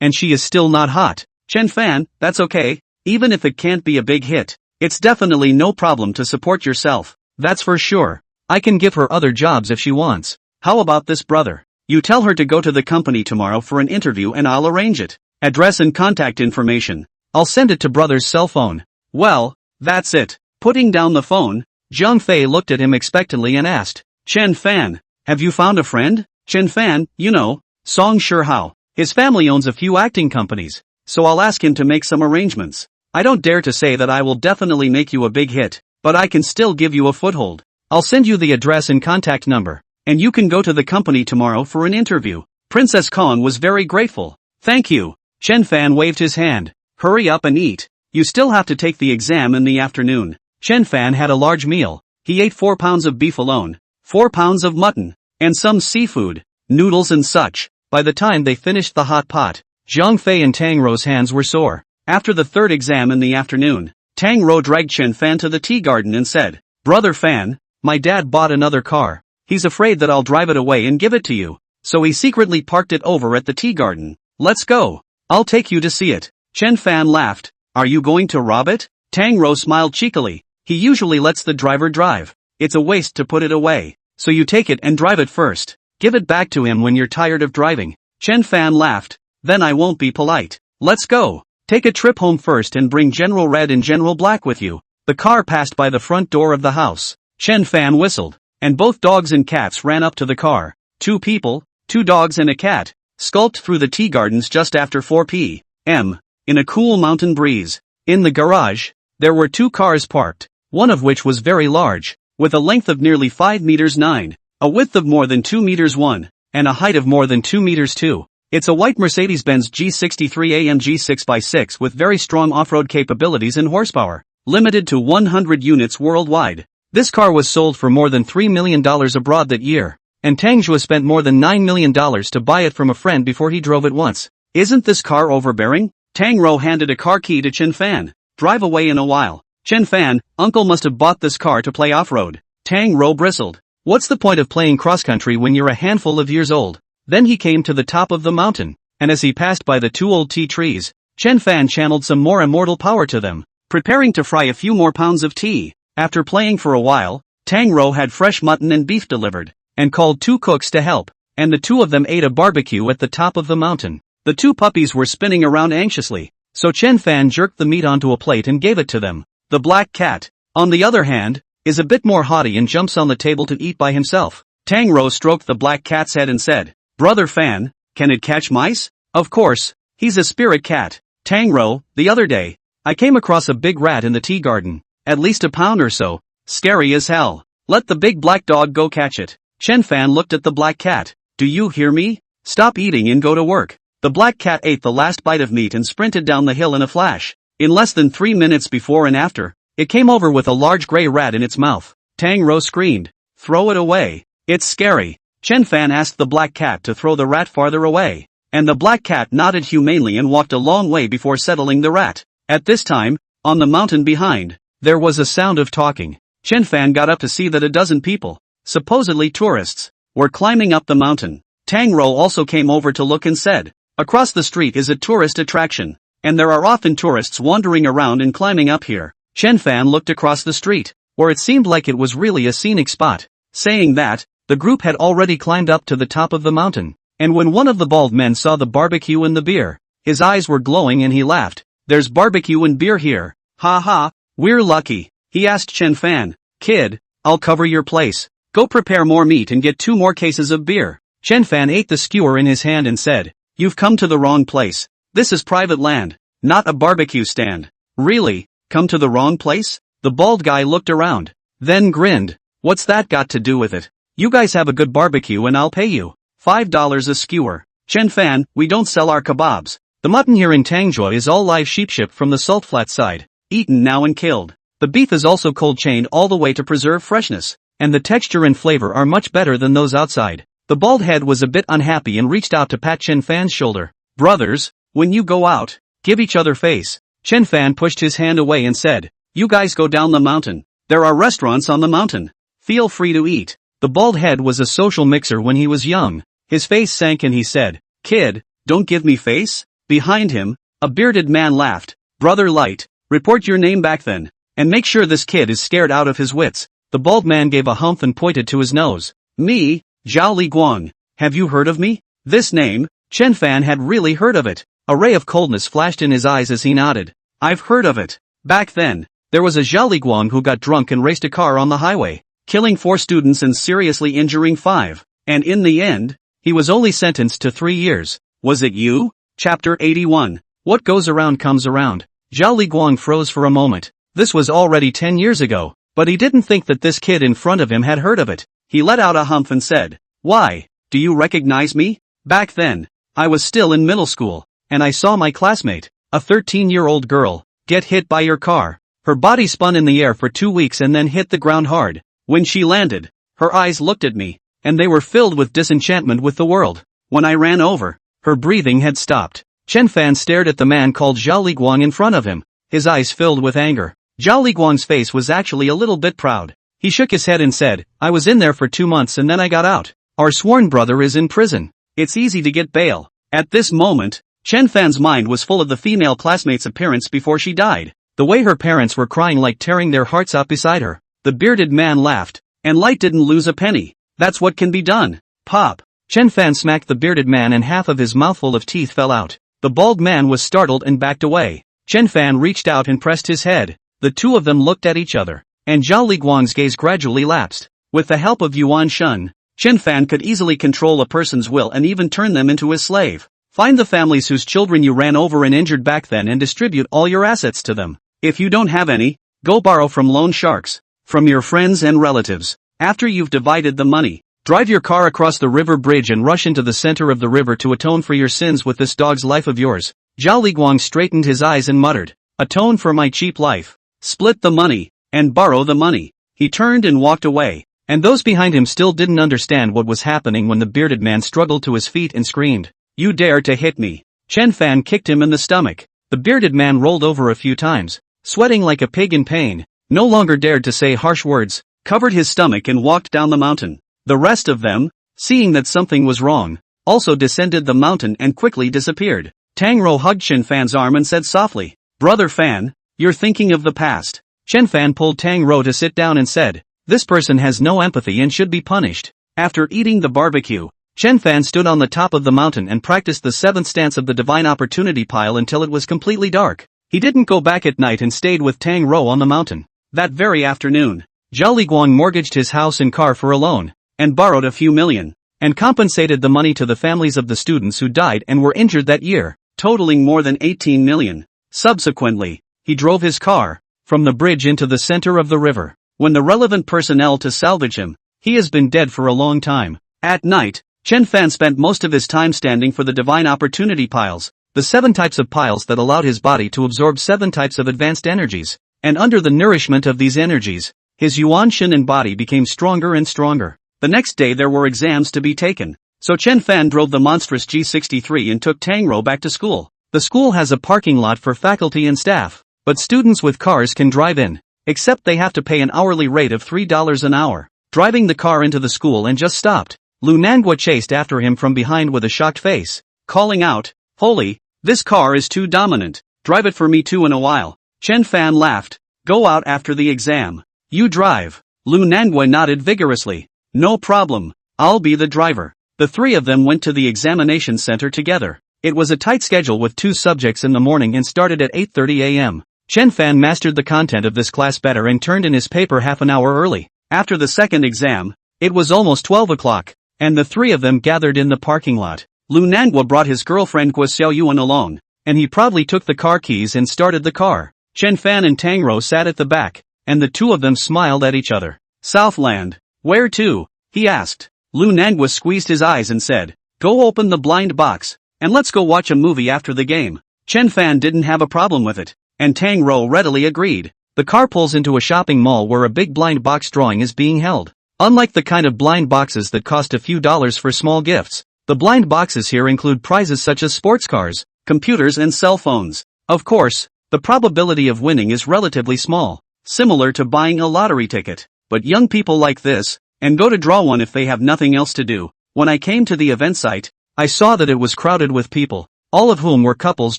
and she is still not hot. Chen Fan, that's okay, even if it can't be a big hit. It's definitely no problem to support yourself, that's for sure. I can give her other jobs if she wants. How about this, brother? You tell her to go to the company tomorrow for an interview and I'll arrange it. Address and contact information. I'll send it to brother's cell phone. Well, that's it. Putting down the phone, Zhang Fei looked at him expectantly and asked, Chen Fan, have you found a friend? Chen Fan, you know, Song Shihao. His family owns a few acting companies, so I'll ask him to make some arrangements. I don't dare to say that I will definitely make you a big hit, but I can still give you a foothold. I'll send you the address and contact number, and you can go to the company tomorrow for an interview. Princess Kong was very grateful. Thank you. Chen Fan waved his hand. Hurry up and eat. You still have to take the exam in the afternoon. Chen Fan had a large meal. He ate 4 pounds of beef alone, 4 pounds of mutton, and some seafood, noodles and such. By the time they finished the hot pot, Zhang Fei and Tang Rou's hands were sore. After the third exam in the afternoon, Tang Rou dragged Chen Fan to the tea garden and said, Brother Fan, my dad bought another car. He's afraid that I'll drive it away and give it to you. So he secretly parked it over at the tea garden. Let's go. I'll take you to see it. Chen Fan laughed. Are you going to rob it? Tang Rou smiled cheekily. He usually lets the driver drive. It's a waste to put it away. So you take it and drive it first. Give it back to him when you're tired of driving. Chen Fan laughed. Then I won't be polite. Let's go. Take a trip home first and bring General Red and General Black with you. The car passed by the front door of the house. Chen Fan whistled, and both dogs and cats ran up to the car. 2 people, 2 dogs and a cat, skulked through the tea gardens just after 4 p.m. in a cool mountain breeze. In the garage, there were 2 cars parked, one of which was very large, with a length of nearly 5 meters 9, a width of more than 2 meters 1, and a height of more than 2 meters 2. It's a white Mercedes-Benz G63 AMG 6x6 with very strong off-road capabilities and horsepower, limited to 100 units worldwide. This car was sold for more than $3 million abroad that year, and Tang Zhou spent more than $9 million to buy it from a friend before he drove it once. Isn't this car overbearing? Tang Rou handed a car key to Chen Fan. Drive away in a while. Chen Fan, uncle must have bought this car to play off-road. Tang Rou bristled. What's the point of playing cross-country when you're a handful of years old? Then he came to the top of the mountain, and as he passed by the 2 old tea trees, Chen Fan channeled some more immortal power to them, preparing to fry a few more pounds of tea. After playing for a while, Tang Rou had fresh mutton and beef delivered, and called 2 cooks to help, and the 2 of them ate a barbecue at the top of the mountain. The two puppies were spinning around anxiously, so Chen Fan jerked the meat onto a plate and gave it to them. The black cat, on the other hand, is a bit more haughty and jumps on the table to eat by himself. Tang Rou stroked the black cat's head and said, "Brother Fan, can it catch mice?" "Of course, he's a spirit cat." "Tang Rou, the other day, I came across a big rat in the tea garden, at least a pound or so, scary as hell. Let the big black dog go catch it." Chen Fan looked at the black cat. "Do you hear me? Stop eating and go to work." The black cat ate the last bite of meat and sprinted down the hill in a flash. In less than 3 minutes before and after, it came over with a large gray rat in its mouth. Tang Rou screamed, "Throw it away. It's scary." Chen Fan asked the black cat to throw the rat farther away, and the black cat nodded humanely and walked a long way before settling the rat. At this time, on the mountain behind, there was a sound of talking. Chen Fan got up to see that a dozen people, supposedly tourists, were climbing up the mountain. Tang Rou also came over to look and said, "Across the street is a tourist attraction, and there are often tourists wandering around and climbing up here." Chen Fan looked across the street, where it seemed like it was really a scenic spot. Saying that, the group had already climbed up to the top of the mountain, and when one of the bald men saw the barbecue and the beer, his eyes were glowing and he laughed. "There's barbecue and beer here. Ha ha, we're lucky." He asked Chen Fan, "Kid, I'll cover your place. Go prepare more meat and get 2 more cases of beer." Chen Fan ate the skewer in his hand and said, "You've come to the wrong place. This is private land, not a barbecue stand." "Really? Come to the wrong place?" The bald guy looked around, then grinned. "What's that got to do with it? You guys have a good barbecue and I'll pay you $5 a skewer." "Chen Fan, we don't sell our kebabs. The mutton here in Tangzhou is all live sheep shipped from the salt flat side, eaten now and killed. The beef is also cold chained all the way to preserve freshness, and the texture and flavor are much better than those outside." The bald head was a bit unhappy and reached out to pat Chen Fan's shoulder. "Brothers, when you go out, give each other face." Chen Fan pushed his hand away and said, "You guys go down the mountain. There are restaurants on the mountain. Feel free to eat." The bald head was a social mixer when he was young. His face sank and he said, "Kid, don't give me face." Behind him, a bearded man laughed. "Brother Light, report your name back then, and make sure this kid is scared out of his wits." The bald man gave a humph and pointed to his nose. "Me, Zhao Li Guang. Have you heard of me?" This name, Chen Fan had really heard of it. A ray of coldness flashed in his eyes as he nodded. "I've heard of it. Back then, there was a Zhao Li Guang who got drunk and raced a car on the highway, killing 4 students and seriously injuring 5. And in the end, he was only sentenced to 3 years. Was it you?" Chapter 81. What goes around comes around. Zhao Li Guang froze for a moment. This was already 10 years ago, but he didn't think that this kid in front of him had heard of it. He let out a humph and said, "Why, do you recognize me? Back then, I was still in middle school, and I saw my classmate, a 13-year-old girl, get hit by your car. Her body spun in the air for 2 weeks and then hit the ground hard. When she landed, her eyes looked at me, and they were filled with disenchantment with the world. When I ran over, her breathing had stopped." Chen Fan stared at the man called Zhao Li Guang in front of him, his eyes filled with anger. Zhao Li Guang's face was actually a little bit proud. He shook his head and said, "I was in there for 2 months and then I got out. Our sworn brother is in prison. It's easy to get bail." At this moment, Chen Fan's mind was full of the female classmate's appearance before she died. The way her parents were crying like tearing their hearts out beside her. The bearded man laughed, and Light didn't lose a penny. "That's what can be done. Pop." Chen Fan smacked the bearded man and half of his mouthful of teeth fell out. The bald man was startled and backed away. Chen Fan reached out and pressed his head. The two of them looked at each other, and Zhao Li Guang's gaze gradually lapsed. With the help of Yuan Shun, Chen Fan could easily control a person's will and even turn them into his slave. Find the families whose children you ran over and injured back then and distribute all your assets to them. If you don't have any, go borrow from loan sharks, from your friends and relatives. After you've divided the money, drive your car across the river bridge and rush into the center of the river to atone for your sins with this dog's life of yours." Zhao Li Guang straightened his eyes and muttered, "Atone for my cheap life. Split the money, and borrow the money." He turned and walked away, and those behind him still didn't understand what was happening when the bearded man struggled to his feet and screamed, "You dare to hit me!" Chen Fan kicked him in the stomach. The bearded man rolled over a few times, sweating like a pig in pain, no longer dared to say harsh words, covered his stomach and walked down the mountain. The rest of them, seeing that something was wrong, also descended the mountain and quickly disappeared. Tang Rou hugged Chen Fan's arm and said softly, "Brother Fan, you're thinking of the past." Chen Fan pulled Tang Rou to sit down and said, "This person has no empathy and should be punished." After eating the barbecue, Chen Fan stood on the top of the mountain and practiced the 7th stance of the divine opportunity pile until it was completely dark. He didn't go back at night and stayed with Tang Rou on the mountain. That very afternoon, Zhao Liguang mortgaged his house and car for a loan, and borrowed a few million, and compensated the money to the families of the students who died and were injured that year, totaling more than 18 million. Subsequently, he drove his car from the bridge into the center of the river. When the relevant personnel to salvage him, he has been dead for a long time. At night, Chen Fan spent most of his time standing for the divine opportunity piles, the 7 types of piles that allowed his body to absorb 7 types of advanced energies, and under the nourishment of these energies, his Yuan Shen and body became stronger and stronger. The next day there were exams to be taken, so Chen Fan drove the monstrous G63 and took Tang Rou back to school. The school has a parking lot for faculty and staff, but students with cars can drive in, except they have to pay an hourly rate of $3 an hour. Driving the car into the school and just stopped. Lu Nanguo chased after him from behind with a shocked face, calling out, "Holy, this car is too dominant, drive it for me too in a while." Chen Fan laughed, "Go out after the exam. You drive." Lu Nanguo nodded vigorously. "No problem, I'll be the driver." The 3 of them went to the examination center together. It was a tight schedule with 2 subjects in the morning and started at 8:30 a.m. Chen Fan mastered the content of this class better and turned in his paper half an hour early. After the second exam, it was almost 12 o'clock, and the 3 of them gathered in the parking lot. Lu Nanguo brought his girlfriend Guo Xiaoyuan along, and he proudly took the car keys and started the car. Chen Fan and Tang Rou sat at the back, and the 2 of them smiled at each other. "Southland, where to?" he asked. Lu Nanguo squeezed his eyes and said, "Go open the blind box, and let's go watch a movie after the game." Chen Fan didn't have a problem with it, and Tang Rou readily agreed. The car pulls into a shopping mall where a big blind box drawing is being held. Unlike the kind of blind boxes that cost a few dollars for small gifts, the blind boxes here include prizes such as sports cars, computers and cell phones. Of course, the probability of winning is relatively small, similar to buying a lottery ticket. But young people like this, and go to draw one if they have nothing else to do. When I came to the event site, I saw that it was crowded with people, all of whom were couples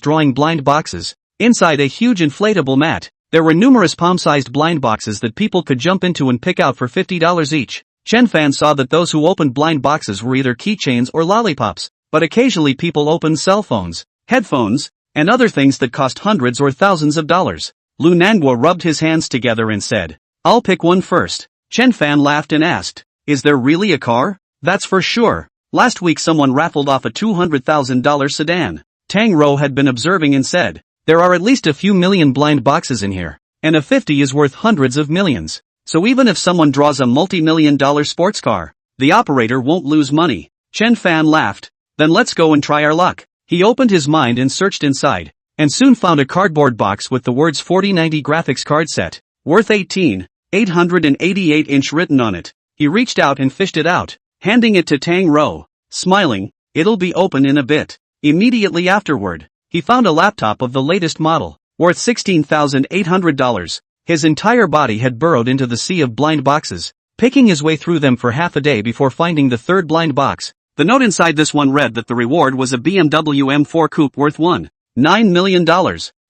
drawing blind boxes. Inside a huge inflatable mat, there were numerous palm-sized blind boxes that people could jump into and pick out for $50 each. Chen Fan saw that those who opened blind boxes were either keychains or lollipops, but occasionally people opened cell phones, headphones, and other things that cost hundreds or thousands of dollars. Lu Nanguo rubbed his hands together and said, "I'll pick one first." Chen Fan laughed and asked, "Is there really a car?" "That's for sure. Last week someone raffled off a $200,000 sedan." Tang Rou had been observing and said, "There are at least a few million blind boxes in here, and a 50 is worth hundreds of millions. So even if someone draws a multi-million-dollar sports car, the operator won't lose money." Chen Fan laughed. "Then let's go and try our luck." He opened his mind and searched inside, and soon found a cardboard box with the words 4090 graphics card set, worth 888 written on it. He reached out and fished it out, handing it to Tang Rou, smiling, "It'll be open in a bit." Immediately afterward, he found a laptop of the latest model, worth $16,800. His entire body had burrowed into the sea of blind boxes, picking his way through them for half a day before finding the 3rd blind box. The note inside this one read that the reward was a BMW M4 coupe worth $1.9 million.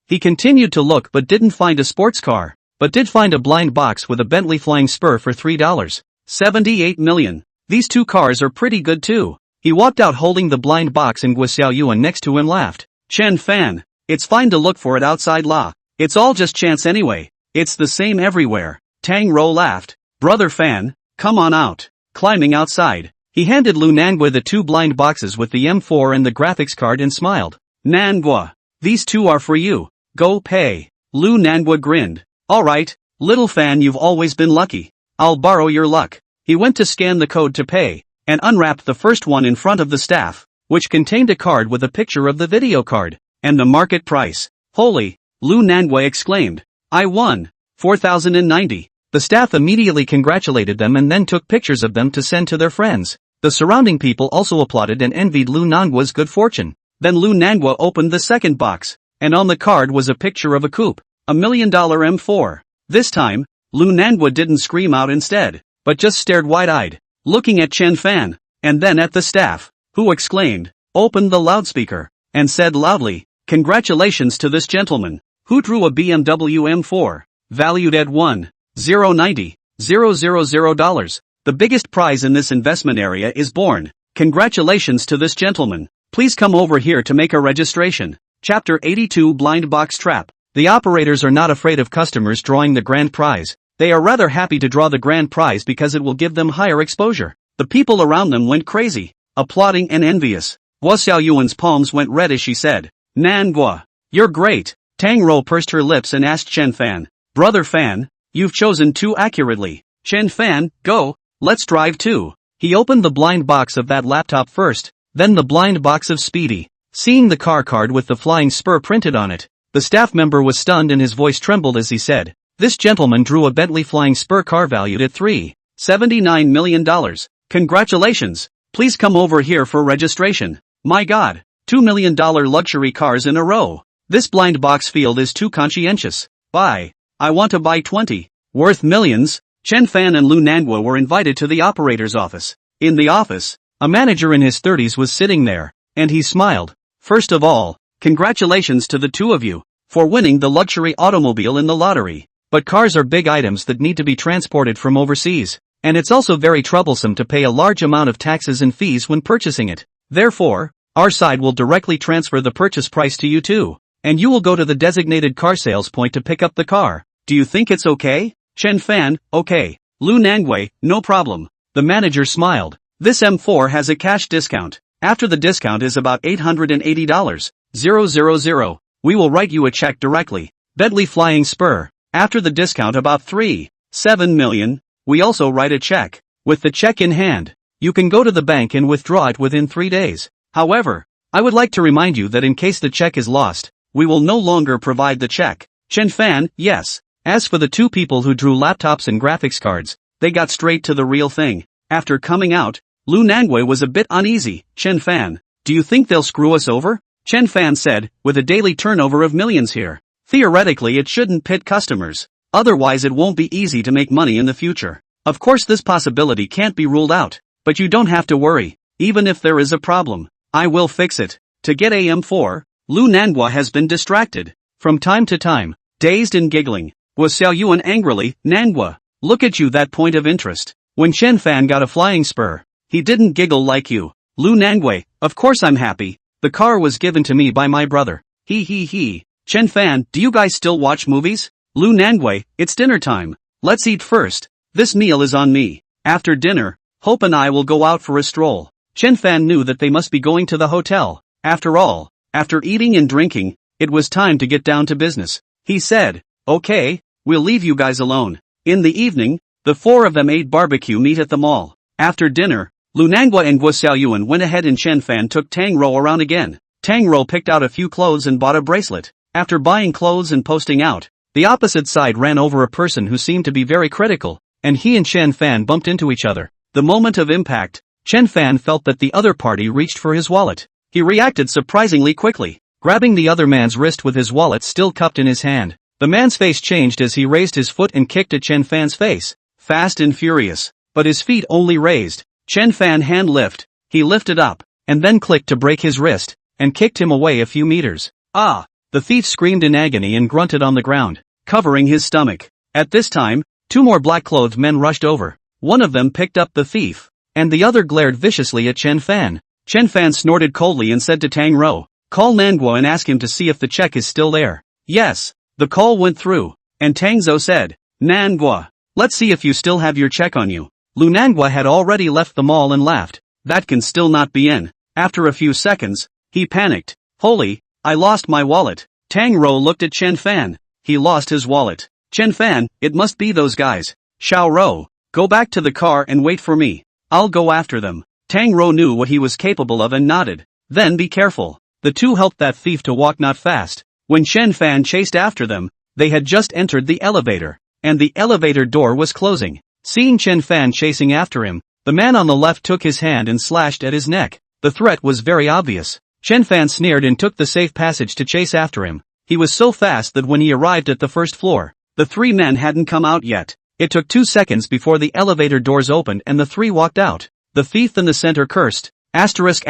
He continued to look but didn't find a sports car, but did find a blind box with a Bentley Flying Spur for $3.78 million. These 2 cars are pretty good too. He walked out holding the blind box and Guo Xiaoyuan next to him laughed. "Chen Fan, it's fine to look for it outside law. It's all just chance anyway. It's the same everywhere." Tang Rou laughed. "Brother Fan, come on out." Climbing outside, he handed Lu Nanguo the 2 blind boxes with the M4 and the graphics card and smiled. "Nanguo, these 2 are for you. Go pay." Lu Nanguo grinned. "Alright, little Fan, you've always been lucky. I'll borrow your luck." He went to scan the code to pay, and unwrapped the first one in front of the staff, which contained a card with a picture of the video card, and the market price. "Holy!" Lu Nanguo exclaimed. "I won 4,090. The staff immediately congratulated them and then took pictures of them to send to their friends. The surrounding people also applauded and envied Lu Nanguo's good fortune. Then Lu Nanguo opened the second box, and on the card was a picture of a coupe, $1 million M4. This time, Lu Nanguo didn't scream out instead, but just stared wide-eyed, looking at Chen Fan, and then at the staff, who exclaimed, opened the loudspeaker, and said loudly, "Congratulations to this gentleman, who drew a BMW M4, valued at $1,090,000. The biggest prize in this investment area is born. Congratulations to this gentleman. Please come over here to make a registration. Chapter 82 Blind Box Trap. The operators are not afraid of customers drawing the grand prize. They are rather happy to draw the grand prize because it will give them higher exposure. The people around them went crazy, applauding and envious. Guo Xiaoyuan's palms went red as she said, Nanguo, you're great. Tang Rou pursed her lips and asked Chen Fan, Brother Fan, you've chosen too accurately. Chen Fan, go, let's drive too. He opened the blind box of that laptop first, then the blind box of Speedy. Seeing the car card with the flying spur printed on it, the staff member was stunned and his voice trembled as he said, this gentleman drew a Bentley flying spur car valued at $3.79 million. Congratulations. Please come over here for registration. My God, $2 million luxury cars in a row. This blind box field is too conscientious. Buy. I want to buy 20. Worth millions. Chen Fan and Lu Nanguo were invited to the operator's office. In the office, a manager in his 30s was sitting there, and he smiled. First of all, congratulations to the two of you for winning the luxury automobile in the lottery. But cars are big items that need to be transported from overseas, and it's also very troublesome to pay a large amount of taxes and fees when purchasing it. Therefore, our side will directly transfer the purchase price to you too, and you will go to the designated car sales point to pick up the car. Do you think it's okay? Chen Fan, okay. Lu Nanguo, no problem. The manager smiled. This M4 has a cash discount. After the discount is about $880. 000. We will write you a check directly. Bentley Flying Spur. After the discount about $3.7 million. We also write a check. With the check in hand, you can go to the bank and withdraw it within 3 days. However, I would like to remind you that in case the check is lost, we will no longer provide the check. Chen Fan, yes. As for the two people who drew laptops and graphics cards, they got straight to the real thing. After coming out, Lu Nanguo was a bit uneasy. Chen Fan, do you think they'll screw us over? Chen Fan said, with a daily turnover of millions here. Theoretically it shouldn't pit customers. Otherwise it won't be easy to make money in the future. Of course this possibility can't be ruled out, but you don't have to worry. Even if there is a problem, I will fix it. To get AM4, Lu Nanguo has been distracted. From time to time, dazed and giggling, was Xiaoyuan angrily, Nanguo, look at you, that point of interest. When Chen Fan got a flying spur, he didn't giggle like you. Lu Nanguo, of course I'm happy. The car was given to me by my brother. He. Chen Fan, do you guys still watch movies? Lu Nanguo, it's dinner time. Let's eat first. This meal is on me. After dinner, Hope and I will go out for a stroll. Chen Fan knew that they must be going to the hotel. After all, after eating and drinking, it was time to get down to business. He said, okay, we'll leave you guys alone. In the evening, the four of them ate barbecue meat at the mall. After dinner, Lu Nanguo and Guo Xiaoyuan went ahead and Chen Fan took Tang Rou around again. Tang Rou picked out a few clothes and bought a bracelet. After buying clothes and posting out, the opposite side ran over a person who seemed to be very critical, and he and Chen Fan bumped into each other. The moment of impact, Chen Fan felt that the other party reached for his wallet. He reacted surprisingly quickly, grabbing the other man's wrist with his wallet still cupped in his hand. The man's face changed as he raised his foot and kicked at Chen Fan's face, fast and furious, but his feet only raised. Chen Fan hand lift, he lifted up, and then clicked to break his wrist, and kicked him away a few meters. Ah! The thief screamed in agony and grunted on the ground, covering his stomach. At this time, two more black-clothed men rushed over. One of them picked up the thief, and the other glared viciously at Chen Fan. Chen Fan snorted coldly and said to Tang Rou, call Nanguo and ask him to see if the check is still there. Yes, the call went through, and Tang Zhou said, Nanguo, let's see if you still have your check on you. Lu Nanguo had already left the mall and laughed. That can still not be in. After a few seconds, he panicked. Holy, I lost my wallet. Tang Rou looked at Chen Fan. He lost his wallet. Chen Fan, it must be those guys. Xiao Rou, go back to the car and wait for me. I'll go after them. Tang Rou knew what he was capable of and nodded. Then be careful. The two helped that thief to walk not fast. When Chen Fan chased after them, they had just entered the elevator, and the elevator door was closing. Seeing Chen Fan chasing after him, the man on the left took his hand and slashed at his neck. The threat was very obvious. Chen Fan sneered and took the safe passage to chase after him. He was so fast that when he arrived at the first floor, the three men hadn't come out yet. It took 2 seconds before the elevator doors opened and the three walked out. The thief in the center cursed. Asterisk.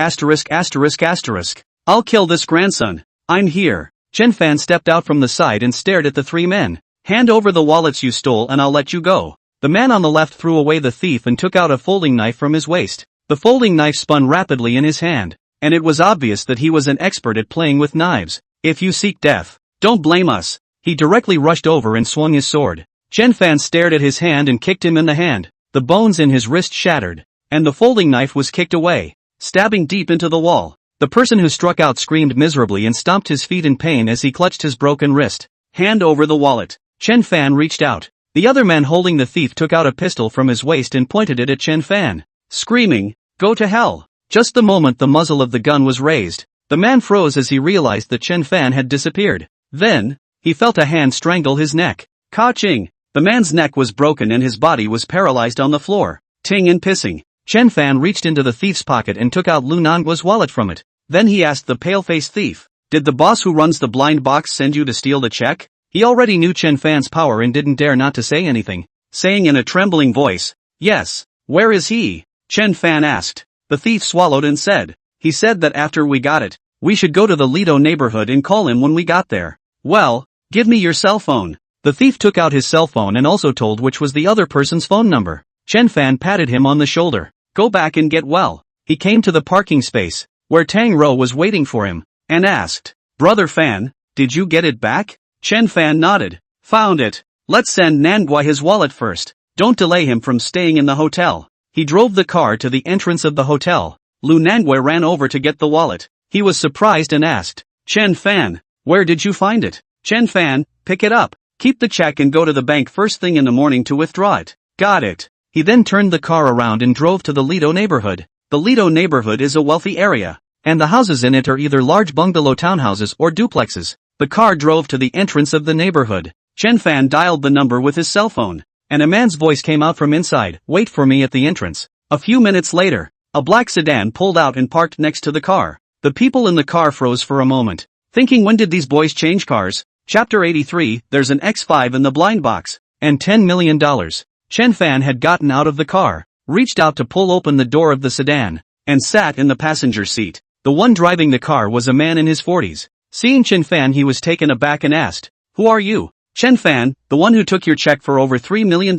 I'll kill this grandson. I'm here. Chen Fan stepped out from the side and stared at the three men. Hand over the wallets you stole and I'll let you go. The man on the left threw away the thief and took out a folding knife from his waist. The folding knife spun rapidly in his hand, and it was obvious that he was an expert at playing with knives. If you seek death, don't blame us. He directly rushed over and swung his sword. Chen Fan stared at his hand and kicked him in the hand. The bones in his wrist shattered, and the folding knife was kicked away, stabbing deep into the wall. The person who struck out screamed miserably and stomped his feet in pain as he clutched his broken wrist. Hand over the wallet. Chen Fan reached out. The other man holding the thief took out a pistol from his waist and pointed it at Chen Fan, screaming, "Go to hell!" Just the moment the muzzle of the gun was raised, the man froze as he realized that Chen Fan had disappeared. Then, he felt a hand strangle his neck. Ka-ching! The man's neck was broken and his body was paralyzed on the floor. Ting and pissing. Chen Fan reached into the thief's pocket and took out Lu Nanguo's wallet from it. Then he asked the pale-faced thief, "Did the boss who runs the blind box send you to steal the check?" He already knew Chen Fan's power and didn't dare not to say anything, saying in a trembling voice, "Yes, where is he?" Chen Fan asked. The thief swallowed and said, "He said that after we got it, we should go to the Lido neighborhood and call him when we got there." "Well, give me your cell phone." The thief took out his cell phone and also told which was the other person's phone number. Chen Fan patted him on the shoulder. "Go back and get well." He came to the parking space, where Tang Rou was waiting for him, and asked, "Brother Fan, did you get it back?" Chen Fan nodded. "Found it. Let's send Nanguo his wallet first. Don't delay him from staying in the hotel." He drove the car to the entrance of the hotel. Lu Nanguo ran over to get the wallet. He was surprised and asked, "Chen Fan, where did you find it?" "Chen Fan, pick it up. Keep the check and go to the bank first thing in the morning to withdraw it." "Got it." He then turned the car around and drove to the Lido neighborhood. The Lido neighborhood is a wealthy area, and the houses in it are either large bungalow townhouses or duplexes. The car drove to the entrance of the neighborhood. Chen Fan dialed the number with his cell phone, and a man's voice came out from inside, "Wait for me at the entrance." A few minutes later, a black sedan pulled out and parked next to the car. The people in the car froze for a moment, thinking, when did these boys change cars? Chapter 83, there's an X5 in the blind box, and $10 million. Chen Fan had gotten out of the car, reached out to pull open the door of the sedan, and sat in the passenger seat. The one driving the car was a man in his 40s. Seeing Chen Fan, he was taken aback and asked, "Who are you?" "Chen Fan, the one who took your check for over $3 million.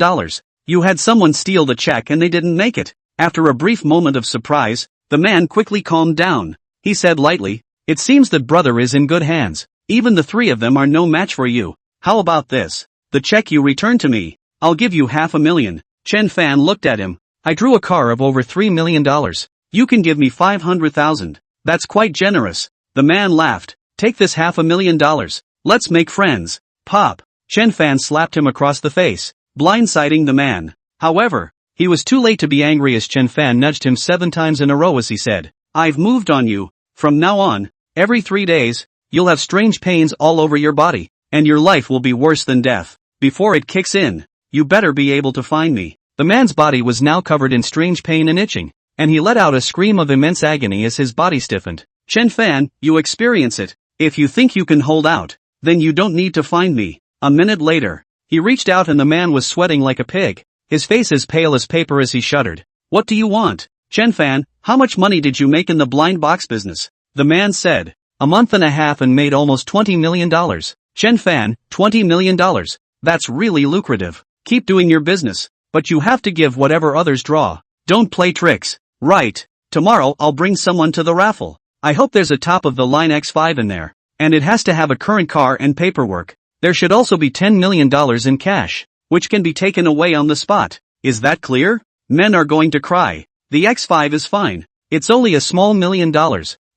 You had someone steal the check and they didn't make it." After a brief moment of surprise, the man quickly calmed down. He said lightly, "It seems that brother is in good hands. Even the three of them are no match for you. How about this? The check you return to me. I'll give you $500,000. Chen Fan looked at him. "I drew a car of over $3 million. You can give me $500,000. That's quite generous." The man laughed. "Take this $500,000. Let's make friends." Pop. Chen Fan slapped him across the face, blindsiding the man. However, he was too late to be angry as Chen Fan nudged him 7 times in a row as he said, "I've moved on you. From now on, every 3 days, you'll have strange pains all over your body, and your life will be worse than death. Before it kicks in, you better be able to find me." The man's body was now covered in strange pain and itching, and he let out a scream of immense agony as his body stiffened. "Chen Fan, you experience it. If you think you can hold out, then you don't need to find me." A minute later, he reached out and the man was sweating like a pig, his face as pale as paper as he shuddered. "What do you want?" "Chen Fan, how much money did you make in the blind box business?" The man said, "A month and a half and made almost $20 million. Chen Fan, $20 million. That's really lucrative. Keep doing your business, but you have to give whatever others draw. Don't play tricks." "Right. Tomorrow I'll bring someone to the raffle. I hope there's a top-of-the-line X5 in there, and it has to have a current car and paperwork. There should also be $10 million in cash, which can be taken away on the spot. Is that clear?" Men are going to cry. The X5 is fine. It's only a small $1 million,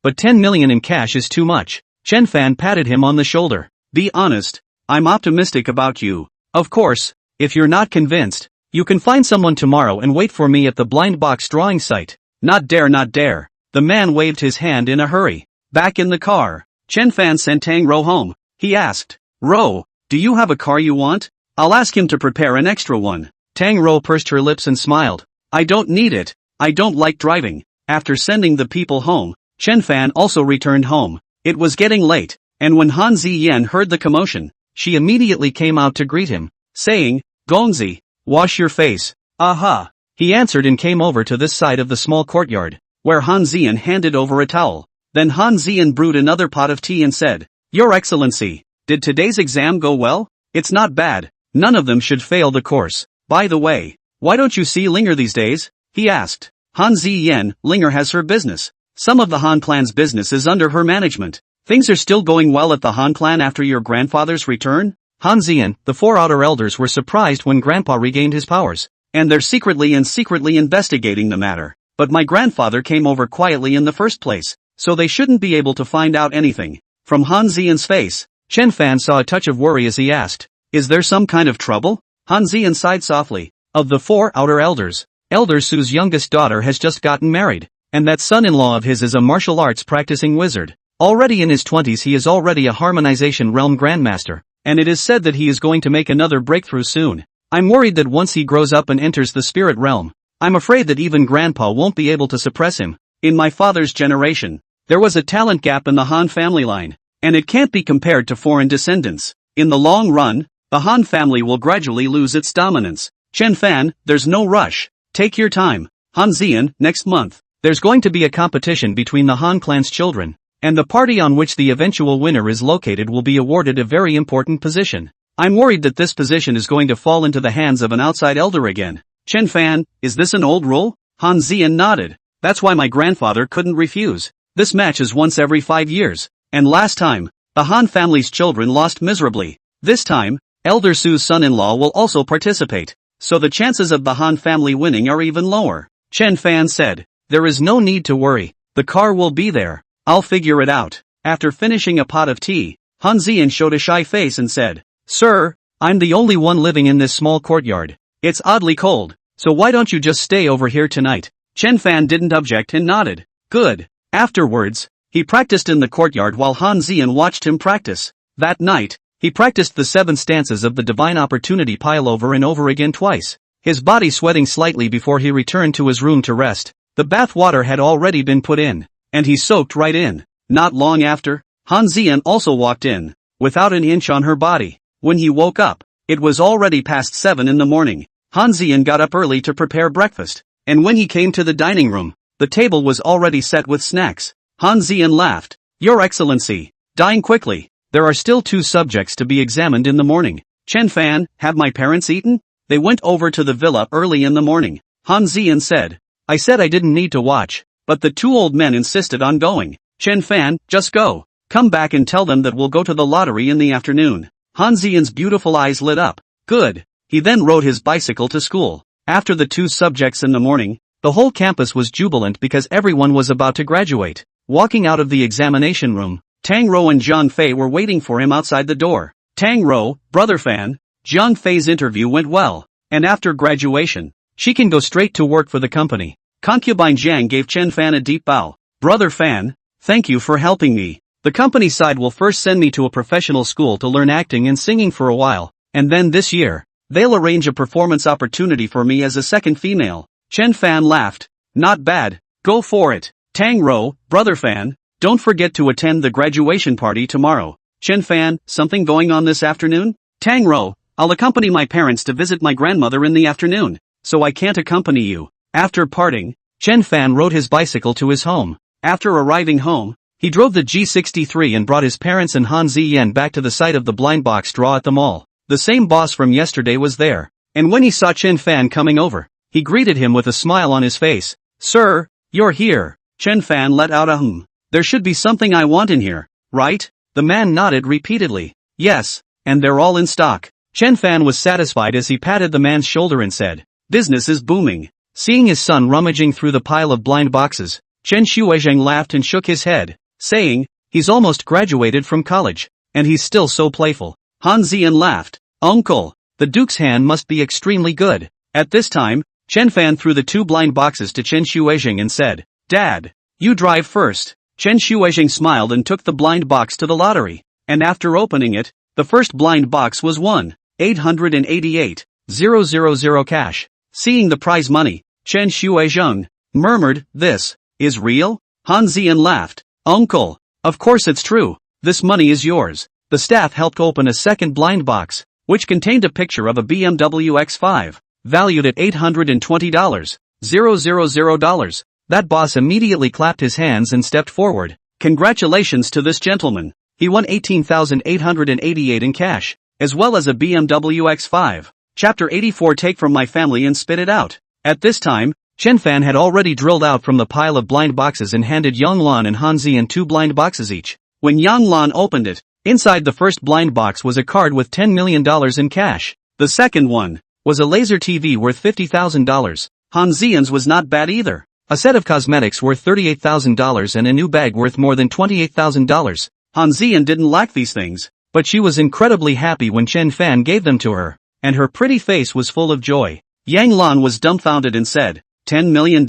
but $10 million in cash is too much. Chen Fan patted him on the shoulder. "Be honest. I'm optimistic about you. Of course, if you're not convinced, you can find someone tomorrow and wait for me at the blind box drawing site." Not dare, not dare." The man waved his hand in a hurry. Back in the car, Chen Fan sent Tang Rou home. He asked, "Rou, do you have a car you want? I'll ask him to prepare an extra one." Tang Rou pursed her lips and smiled. "I don't need it. I don't like driving." After sending the people home, Chen Fan also returned home. It was getting late, and when Han Ziyan heard the commotion, she immediately came out to greet him, saying, "Gongzi, wash your face." "Aha." He answered and came over to this side of the small courtyard, where Han Ziyan handed over a towel. Then Han Ziyan brewed another pot of tea and said, "Your Excellency, did today's exam go well?" "It's not bad. None of them should fail the course. By the way, why don't you see Linger these days?" he asked. Han Ziyan, Linger has her business. Some of the Han clan's business is under her management. Things are still going well at the Han clan after your grandfather's return? Han Ziyan, the 4 outer elders were surprised when Grandpa regained his powers. And they're secretly investigating the matter. But my grandfather came over quietly in the first place, so they shouldn't be able to find out anything. From Han Ziyan's face, Chen Fan saw a touch of worry as he asked, "Is there some kind of trouble?" Han Ziyan sighed softly. Of the 4 outer elders, Elder Su's youngest daughter has just gotten married, and that son-in-law of his is a martial arts practicing wizard. Already in his 20s he is already a harmonization realm grandmaster, and it is said that he is going to make another breakthrough soon. I'm worried that once he grows up and enters the spirit realm, I'm afraid that even Grandpa won't be able to suppress him. In my father's generation, there was a talent gap in the Han family line, and it can't be compared to foreign descendants. In the long run, the Han family will gradually lose its dominance. Chen Fan, there's no rush. Take your time. Han Ziyan, next month, there's going to be a competition between the Han clan's children, and the party on which the eventual winner is located will be awarded a very important position. I'm worried that this position is going to fall into the hands of an outside elder again. Chen Fan, is this an old rule? Han Ziyan nodded. That's why my grandfather couldn't refuse. This match is once every 5 years, and last time, the Han family's children lost miserably. This time, Elder Su's son-in-law will also participate, so the chances of the Han family winning are even lower. Chen Fan said, "There is no need to worry. The car will be there. I'll figure it out." After finishing a pot of tea, Han Ziyan showed a shy face and said, "Sir, I'm the only one living in this small courtyard. It's oddly cold, so why don't you just stay over here tonight?" Chen Fan didn't object and nodded. Good. Afterwards, he practiced in the courtyard while Han Ziyan watched him practice. That night, he practiced the 7 stanzas of the Divine Opportunity pile over and over again twice, his body sweating slightly before he returned to his room to rest. The bath water had already been put in, and he soaked right in. Not long after, Han Ziyan also walked in, without an inch on her body. When he woke up, it was already past 7 in the morning. Han Ziyan got up early to prepare breakfast, and when he came to the dining room, the table was already set with snacks. Han Ziyan laughed. "Your Excellency, dine quickly. There are still 2 subjects to be examined in the morning." Chen Fan, have my parents eaten? They went over to the villa early in the morning. Han Ziyan said. I said I didn't need to watch, but the 2 old men insisted on going. Chen Fan, just go. Come back and tell them that we'll go to the lottery in the afternoon. Han Ziyan's beautiful eyes lit up. Good. He then rode his bicycle to school. After the 2 subjects in the morning, the whole campus was jubilant because everyone was about to graduate. Walking out of the examination room, Tang Rou and Zhang Fei were waiting for him outside the door. Tang Rou, brother Fan, Zhang Fei's interview went well, and after graduation, she can go straight to work for the company. Concubine Zhang gave Chen Fan a deep bow. Brother Fan, thank you for helping me. The company side will first send me to a professional school to learn acting and singing for a while, and then this year, they'll arrange a performance opportunity for me as a second female. Chen Fan laughed. Not bad, go for it. Tang Rou, brother Fan, don't forget to attend the graduation party tomorrow. Chen Fan, something going on this afternoon? Tang Rou, I'll accompany my parents to visit my grandmother in the afternoon, so I can't accompany you. After parting, Chen Fan rode his bicycle to his home. After arriving home, he drove the G63 and brought his parents and Han Ziyan back to the site of the blind box draw at the mall. The same boss from yesterday was there, and when he saw Chen Fan coming over, he greeted him with a smile on his face. Sir, you're here. Chen Fan let out a hum. There should be something I want in here, right? The man nodded repeatedly. Yes, and they're all in stock. Chen Fan was satisfied as he patted the man's shoulder and said, business is booming. Seeing his son rummaging through the pile of blind boxes, Chen Shuizheng laughed and shook his head, saying, he's almost graduated from college, and he's still so playful. Han Ziyan laughed. Uncle, the Duke's hand must be extremely good. At this time, Chen Fan threw the 2 blind boxes to Chen Shuizheng and said, Dad, you drive first. Chen Shuizheng smiled and took the blind box to the lottery, and after opening it, the first blind box was 1,888,000 cash. Seeing the prize money, Chen Shuizheng murmured, this is real? Han Ziyan laughed. Uncle, of course it's true. This money is yours. The staff helped open a second blind box, which contained a picture of a BMW X5, valued at $820,000. That boss immediately clapped his hands and stepped forward. Congratulations to this gentleman. He won 18,888 in cash, as well as a BMW X5. Chapter 84. Take from my family and spit it out. At this time, Chen Fan had already drilled out from the pile of blind boxes and handed Yang Lan and Han Ziyan 2 blind boxes each. When Yang Lan opened it, inside the first blind box was a card with $10 million in cash. The second one was a laser TV worth $50,000. Han Ziyan's was not bad either. A set of cosmetics worth $38,000 and a new bag worth more than $28,000. Han Ziyan didn't lack these things, but she was incredibly happy when Chen Fan gave them to her, and her pretty face was full of joy. Yang Lan was dumbfounded and said, $10 million?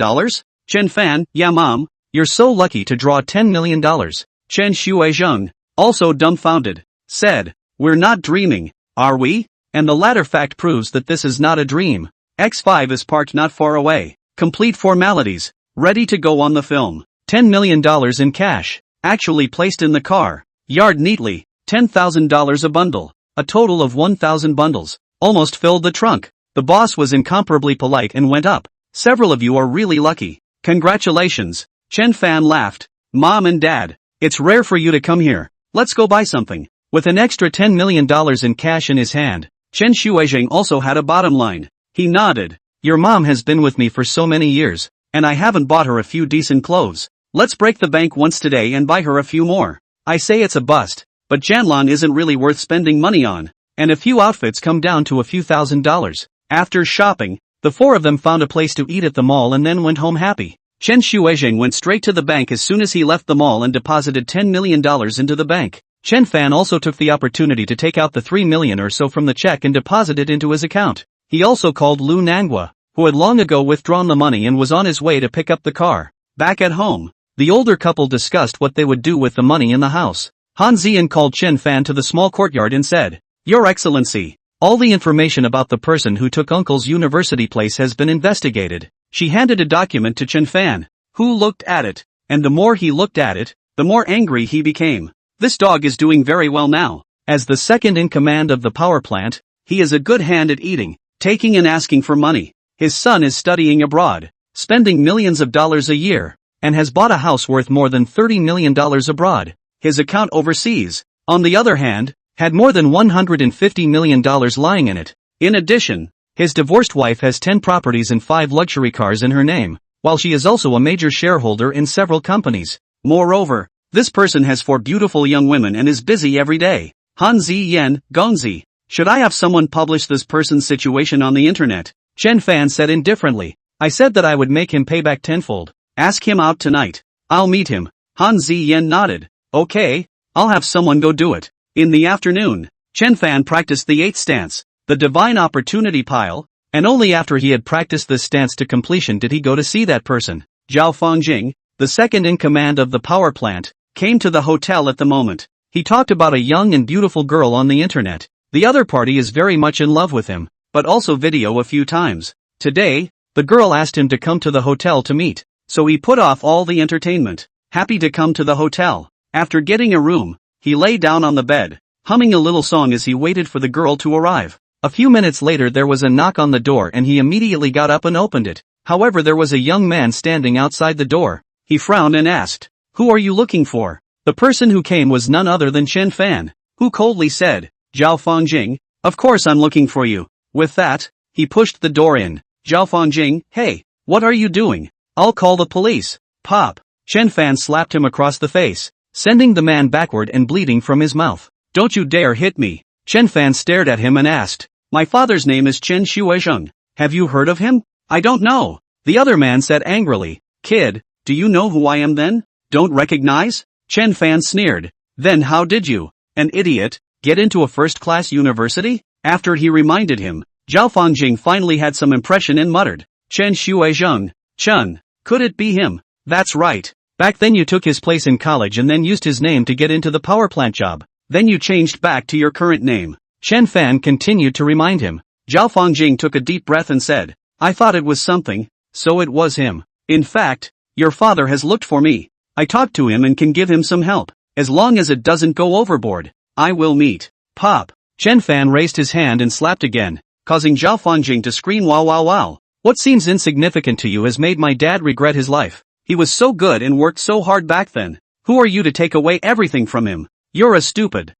Chen Fan, yeah mom, you're so lucky to draw $10 million. Chen Shuizheng, also dumbfounded, said, we're not dreaming, are we? And the latter fact proves that this is not a dream. X5 is parked not far away. Complete formalities, ready to go on the film. $10 million in cash, actually placed in the car. Yard neatly, $10,000 a bundle. A total of 1,000 bundles. Almost filled the trunk. The boss was incomparably polite and went up. Several of you are really lucky. Congratulations. Chen Fan laughed. Mom and Dad, it's rare for you to come here. Let's go buy something. With an extra $10 million in cash in his hand, Chen Shuizheng also had a bottom line. He nodded. Your mom has been with me for so many years, and I haven't bought her a few decent clothes. Let's break the bank once today and buy her a few more. I say it's a bust, but Janlan isn't really worth spending money on, and a few outfits come down to a few $1,000s. After shopping, the four of them found a place to eat at the mall and then went home happy. Chen Shuizheng went straight to the bank as soon as he left the mall and deposited $10 million into the bank. Chen Fan also took the opportunity to take out the $3 million or so from the check and deposit it into his account. He also called Lu Nanguo, who had long ago withdrawn the money and was on his way to pick up the car. Back at home, the older couple discussed what they would do with the money in the house. Han Ziyan called Chen Fan to the small courtyard and said, Your Excellency, all the information about the person who took Uncle's university place has been investigated. She handed a document to Chen Fan, who looked at it, and the more he looked at it, the more angry he became. This dog is doing very well now. As the second in command of the power plant, he is a good hand at eating, taking and asking for money. His son is studying abroad, spending millions of dollars a year, and has bought a house worth more than $30 million abroad. His account overseas, on the other hand, had more than $150 million lying in it. In addition, his divorced wife has 10 properties and 5 luxury cars in her name, while she is also a major shareholder in several companies. Moreover, this person has 4 beautiful young women and is busy every day. Han Ziyan, Gongzi. Should I have someone publish this person's situation on the internet? Chen Fan said indifferently. I said that I would make him pay back tenfold. Ask him out tonight. I'll meet him. Han Ziyan nodded. Okay, I'll have someone go do it. In the afternoon, Chen Fan practiced the 8th stance, the divine opportunity pile, and only after he had practiced this stance to completion did he go to see that person. Zhao Fangjing, the second in command of the power plant, came to the hotel at the moment. He talked about a young and beautiful girl on the internet. The other party is very much in love with him, but also video a few times. Today, the girl asked him to come to the hotel to meet, so he put off all the entertainment, happy to come to the hotel. After getting a room, he lay down on the bed, humming a little song as he waited for the girl to arrive. A few minutes later there was a knock on the door and he immediately got up and opened it. However, there was a young man standing outside the door. He frowned and asked, Who are you looking for? The person who came was none other than Chen Fan, who coldly said, Zhao Fangjing, of course I'm looking for you. With that, he pushed the door in. Zhao Fangjing, hey, what are you doing? I'll call the police. Pop. Chen Fan slapped him across the face, sending the man backward and bleeding from his mouth. Don't you dare hit me. Chen Fan stared at him and asked, My father's name is Chen Shuizheng. Have you heard of him? I don't know. The other man said angrily, Kid, do you know who I am then? Don't recognize? Chen Fan sneered. Then how did you, an idiot, get into a first-class university? After he reminded him, Zhao Fangjing finally had some impression and muttered, Chen Shuizheng, Chen, could it be him? That's right. Back then you took his place in college and then used his name to get into the power plant job. Then you changed back to your current name. Chen Fan continued to remind him. Zhao Fangjing took a deep breath and said, I thought it was something, so it was him. In fact, your father has looked for me. I talked to him and can give him some help. As long as it doesn't go overboard, I will meet. Pop. Chen Fan raised his hand and slapped again, causing Zhao Fangjing to scream wow wow wow. What seems insignificant to you has made my dad regret his life. He was so good and worked so hard back then. Who are you to take away everything from him? You're a stupid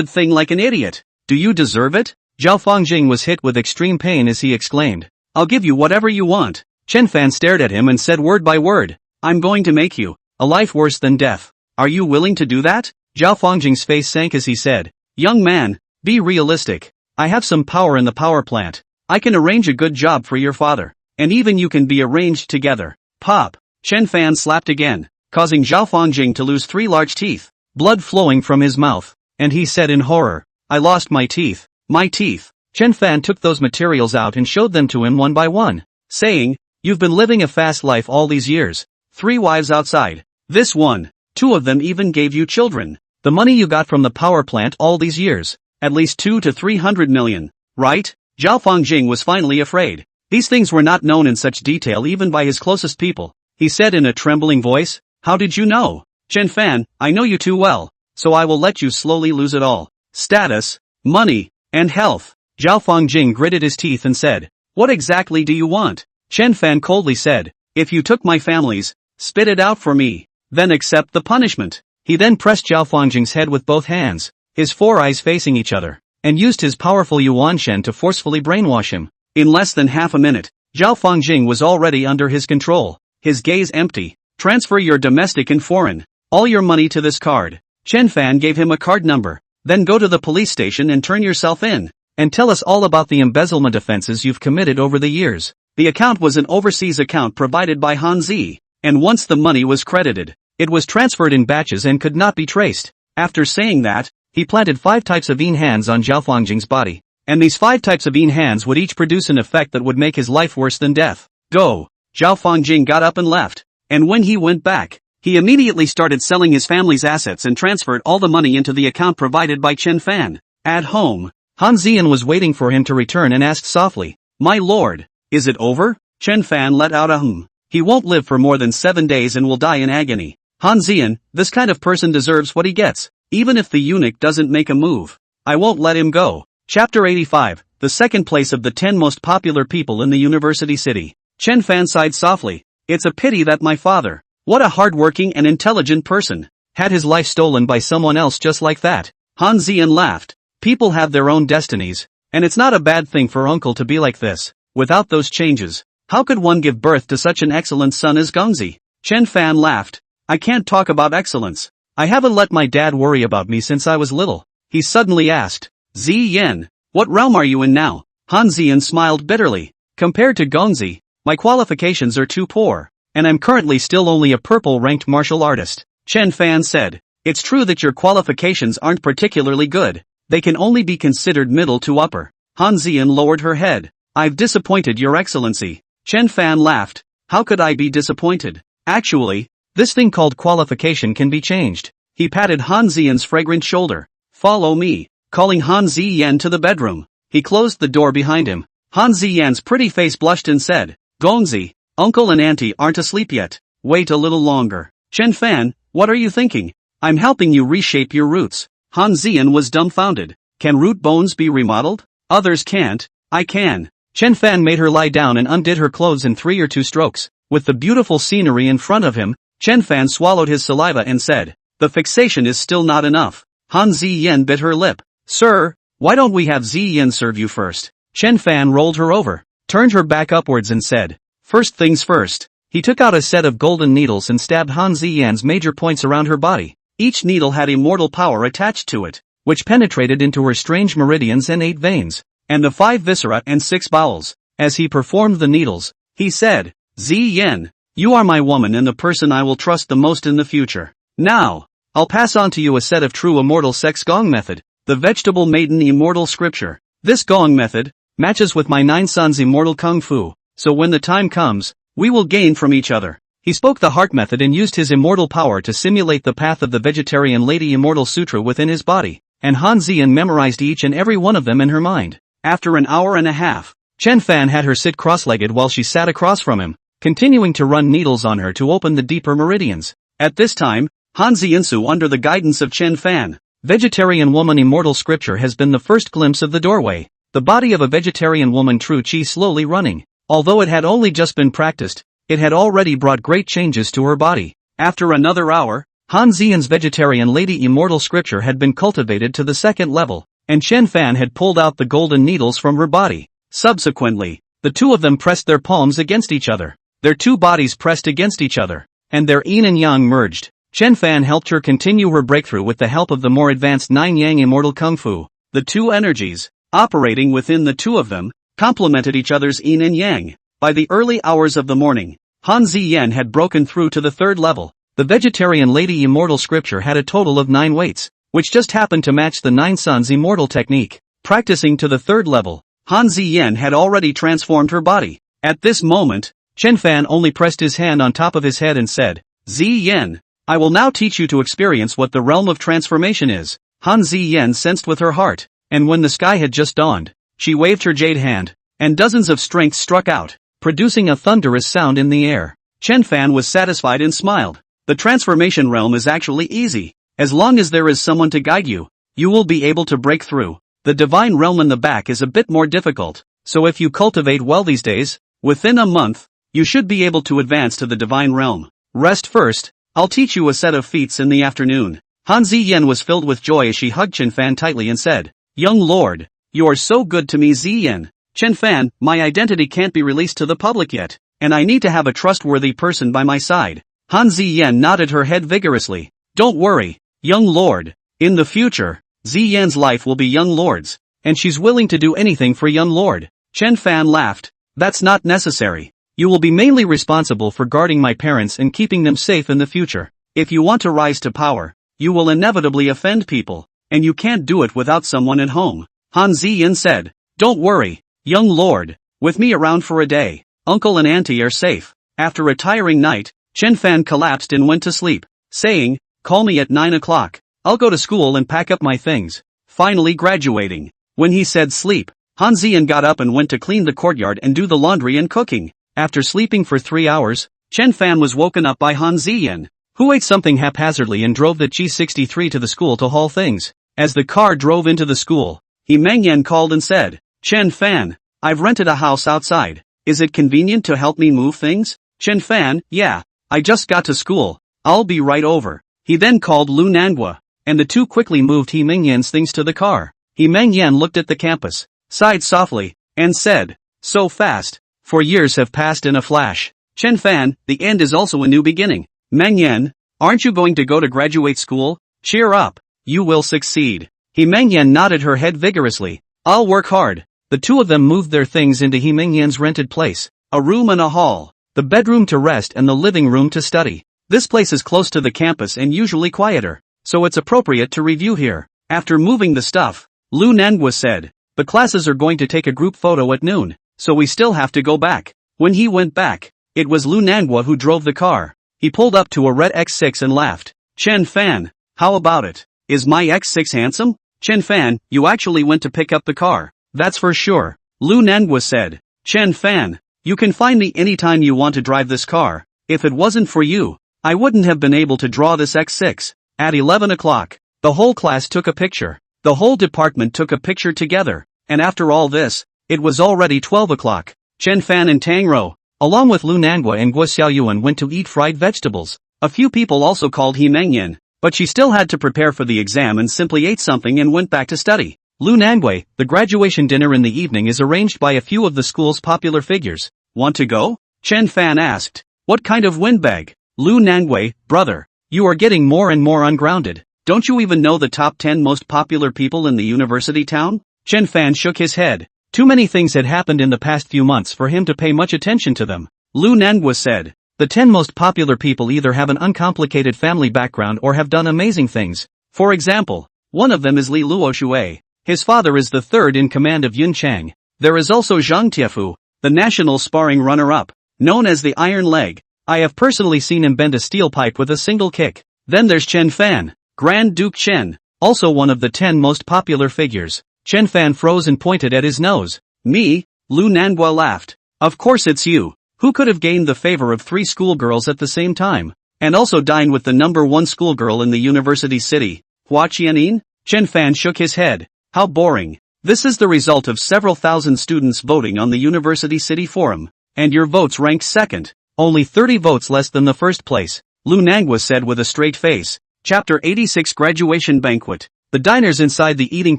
thing like an idiot. Do you deserve it? Zhao Fangjing was hit with extreme pain as he exclaimed, I'll give you whatever you want. Chen Fan stared at him and said word by word, I'm going to make you a life worse than death. Are you willing to do that? Zhao Fangjing's face sank as he said, young man, be realistic. I have some power in the power plant. I can arrange a good job for your father. And even you can be arranged together. Pop. Chen Fan slapped again, causing Zhao Fangjing to lose 3 large teeth, blood flowing from his mouth. And he said in horror, I lost my teeth. My teeth. Chen Fan took those materials out and showed them to him one by one, saying, you've been living a fast life all these years. 3 wives outside. This one. 2 of them even gave you children. The money you got from the power plant all these years. At least 2 to 300 million. Right? Zhao Fangjing was finally afraid. These things were not known in such detail even by his closest people. He said in a trembling voice, how did you know? Chen Fan, I know you too well, so I will let you slowly lose it all. Status, money, and health. Zhao Fangjing gritted his teeth and said, what exactly do you want? Chen Fan coldly said, if you took my families, spit it out for me, then accept the punishment. He then pressed Zhao Fangjing's head with both hands, his 4 eyes facing each other, and used his powerful Yuan Shen to forcefully brainwash him. In less than half a minute, Zhao Fangjing was already under his control, his gaze empty. Transfer your domestic and foreign, all your money to this card. Chen Fan gave him a card number. Then go to the police station and turn yourself in, and tell us all about the embezzlement offenses you've committed over the years. The account was an overseas account provided by Han Zi, and once the money was credited, it was transferred in batches and could not be traced. After saying that, he planted 5 types of yin hands on Zhao Fangjing's body, and these 5 types of yin hands would each produce an effect that would make his life worse than death. Go. Zhao Fangjing got up and left, and when he went back, he immediately started selling his family's assets and transferred all the money into the account provided by Chen Fan. At home, Han Zian was waiting for him to return and asked softly, my lord, is it over? Chen Fan let out a hum. He won't live for more than 7 days and will die in agony. Han Zian, this kind of person deserves what he gets, even if the eunuch doesn't make a move. I won't let him go. Chapter 85, the second place of the 10 most popular people in the university city. Chen Fan sighed softly. It's a pity that my father, what a hard-working and intelligent person, had his life stolen by someone else just like that. Han Zian laughed. People have their own destinies, and it's not a bad thing for uncle to be like this. Without those changes, how could one give birth to such an excellent son as Gongzi? Chen Fan laughed. I can't talk about excellence. I haven't let my dad worry about me since I was little. He suddenly asked, Zi Yan, what realm are you in now? Han Zian smiled bitterly. Compared to Gongzi, my qualifications are too poor, and I'm currently still only a purple-ranked martial artist. Chen Fan said, it's true that your qualifications aren't particularly good. They can only be considered middle to upper. Han Zian lowered her head. I've disappointed your excellency. Chen Fan laughed. How could I be disappointed? Actually, this thing called qualification can be changed. He patted Han Zian's fragrant shoulder. Follow me. Calling Han Ziyan to the bedroom, he closed the door behind him. Han Ziyan's pretty face blushed and said, Gongzi, uncle and auntie aren't asleep yet. Wait a little longer. Chen Fan, what are you thinking? I'm helping you reshape your roots. Han Ziyan was dumbfounded. Can root bones be remodeled? Others can't. I can. Chen Fan made her lie down and undid her clothes in 3 or 2 strokes. With the beautiful scenery in front of him, Chen Fan swallowed his saliva and said, the fixation is still not enough. Han Ziyan bit her lip. Sir, why don't we have Ziyan serve you first? Chen Fan rolled her over, turned her back upwards and said, first things first. He took out a set of golden needles and stabbed Han Ziyan's major points around her body. Each needle had immortal power attached to it, which penetrated into her strange meridians and 8 veins, and the 5 viscera and 6 bowels. As he performed the needles, he said, Ziyan, you are my woman and the person I will trust the most in the future. Now, I'll pass on to you a set of true immortal sex gong method, the vegetable maiden immortal scripture. This gong method matches with my 9 sons' immortal kung fu, so when the time comes, we will gain from each other. He spoke the heart method and used his immortal power to simulate the path of the vegetarian lady immortal sutra within his body, and Han Ziyan memorized each and every one of them in her mind. After an hour and a half, Chen Fan had her sit cross-legged while she sat across from him, continuing to run needles on her to open the deeper meridians. At this time, Han Ziyansu under the guidance of Chen Fan, vegetarian woman immortal scripture has been the first glimpse of the doorway, the body of a vegetarian woman true chi slowly running. Although it had only just been practiced, it had already brought great changes to her body. After another hour, Han Ziyan's vegetarian lady immortal scripture had been cultivated to the 2nd level, and Chen Fan had pulled out the golden needles from her body. Subsequently, The two of them pressed their palms against each other. Their two bodies pressed against each other, and their yin and yang merged. Chen Fan helped her continue her breakthrough with the help of the more advanced Nine Yang Immortal Kung Fu. The two energies, operating within the two of them, complemented each other's yin and yang. By the early hours of the morning, Han Ziyan had broken through to the third level. The vegetarian lady immortal scripture had a total of 9 weights, which just happened to match the 9 suns immortal technique. Practicing to the third level, Han Ziyan had already transformed her body. At this moment, Chen Fan only pressed his hand on top of his head and said, Ziyan, I will now teach you to experience what the realm of transformation is. Han Ziyan sensed with her heart, and when the sky had just dawned, she waved her jade hand, and dozens of strengths struck out, producing a thunderous sound in the air. Chen Fan was satisfied and smiled. The transformation realm is actually easy. As long as there is someone to guide you, you will be able to break through. The divine realm in the back is a bit more difficult, so if you cultivate well these days, within a month, you should be able to advance to the divine realm. Rest first, I'll teach you a set of feats in the afternoon. Han Ziyan was filled with joy as she hugged Chen Fan tightly and said, Young lord, you are so good to me Ziyan. Chen Fan, my identity can't be released to the public yet, and I need to have a trustworthy person by my side. Han Ziyan nodded her head vigorously. Don't worry, young lord. In the future, Ziyan's life will be young lord's, and she's willing to do anything for young lord. Chen Fan laughed. That's not necessary. You will be mainly responsible for guarding my parents and keeping them safe in the future. If you want to rise to power, you will inevitably offend people, and you can't do it without someone at home. Han Ziyan said, Don't worry, young lord, with me around for a day, uncle and auntie are safe. After a tiring night, Chen Fan collapsed and went to sleep, saying, Call me at 9 o'clock. I'll go to school and pack up my things. Finally graduating. When he said sleep, Han Ziyan got up and went to clean the courtyard and do the laundry and cooking. After sleeping for 3 hours, Chen Fan was woken up by Han Ziyan, who ate something haphazardly and drove the G63 to the school to haul things. As the car drove into the school, He Mengyan called and said, Chen Fan, I've rented a house outside. Is it convenient to help me move things? Chen Fan, yeah, I just got to school. I'll be right over. He then called Lu Nanguo, and the two quickly moved He Mengyan's things to the car. He Mengyan looked at the campus, sighed softly, and said, So fast. 4 years have passed in a flash. Chen Fan, the end is also a new beginning. Mengyan, aren't you going to go to graduate school? Cheer up. You will succeed. He Mengyan nodded her head vigorously. I'll work hard. The two of them moved their things into He Mengyan's rented place, a room and a hall, the bedroom to rest and the living room to study. This place is close to the campus and usually quieter, so it's appropriate to review here. After moving the stuff, Lu Nanguo said, The classes are going to take a group photo at noon, so we still have to go back. When he went back, it was Lu Nanguo who drove the car. He pulled up to a red X6 and laughed. Chen Fan, how about it? Is my X6 handsome? Chen Fan, you actually went to pick up the car. That's for sure. Lu Nanguo said. Chen Fan, you can find me anytime you want to drive this car. If it wasn't for you, I wouldn't have been able to draw this X6. At 11 o'clock, the whole class took a picture. The whole department took a picture together, and after all this, it was already 12 o'clock. Chen Fan and Tang Rou, along with Lu Nanguo and Guo Xiaoyuan went to eat fried vegetables. A few people also called He Mengyan, but she still had to prepare for the exam and simply ate something and went back to study. Lu Nanguo, the graduation dinner in the evening is arranged by a few of the school's popular figures. Want to go? Chen Fan asked. What kind of windbag? Lu Nanguo, brother, you are getting more and more ungrounded. Don't you even know the top 10 most popular people in the university town? Chen Fan shook his head. Too many things had happened in the past few months for him to pay much attention to them. Lu Nanguo said, The 10 most popular people either have an uncomplicated family background or have done amazing things. For example, one of them is Li Luoshui. His father is the third in command of Yun Chang. There is also Zhang Tiefu, the national sparring runner-up, known as the Iron Leg. I have personally seen him bend a steel pipe with a single kick. Then there's Chen Fan, Grand Duke Chen, also one of the 10 most popular figures. Chen Fan froze and pointed at his nose. Me? Lu Nanguo laughed. Of course it's you. Who could have gained the favor of 3 schoolgirls at the same time? And also dined with the #1 schoolgirl in the university city, Hua Qianin? Chen Fan shook his head. How boring. This is the result of several thousand students voting on the university city forum, and your votes ranked second. Only 30 votes less than the first place, Lu Nanguo said with a straight face. Chapter 86 Graduation Banquet. The diners inside the eating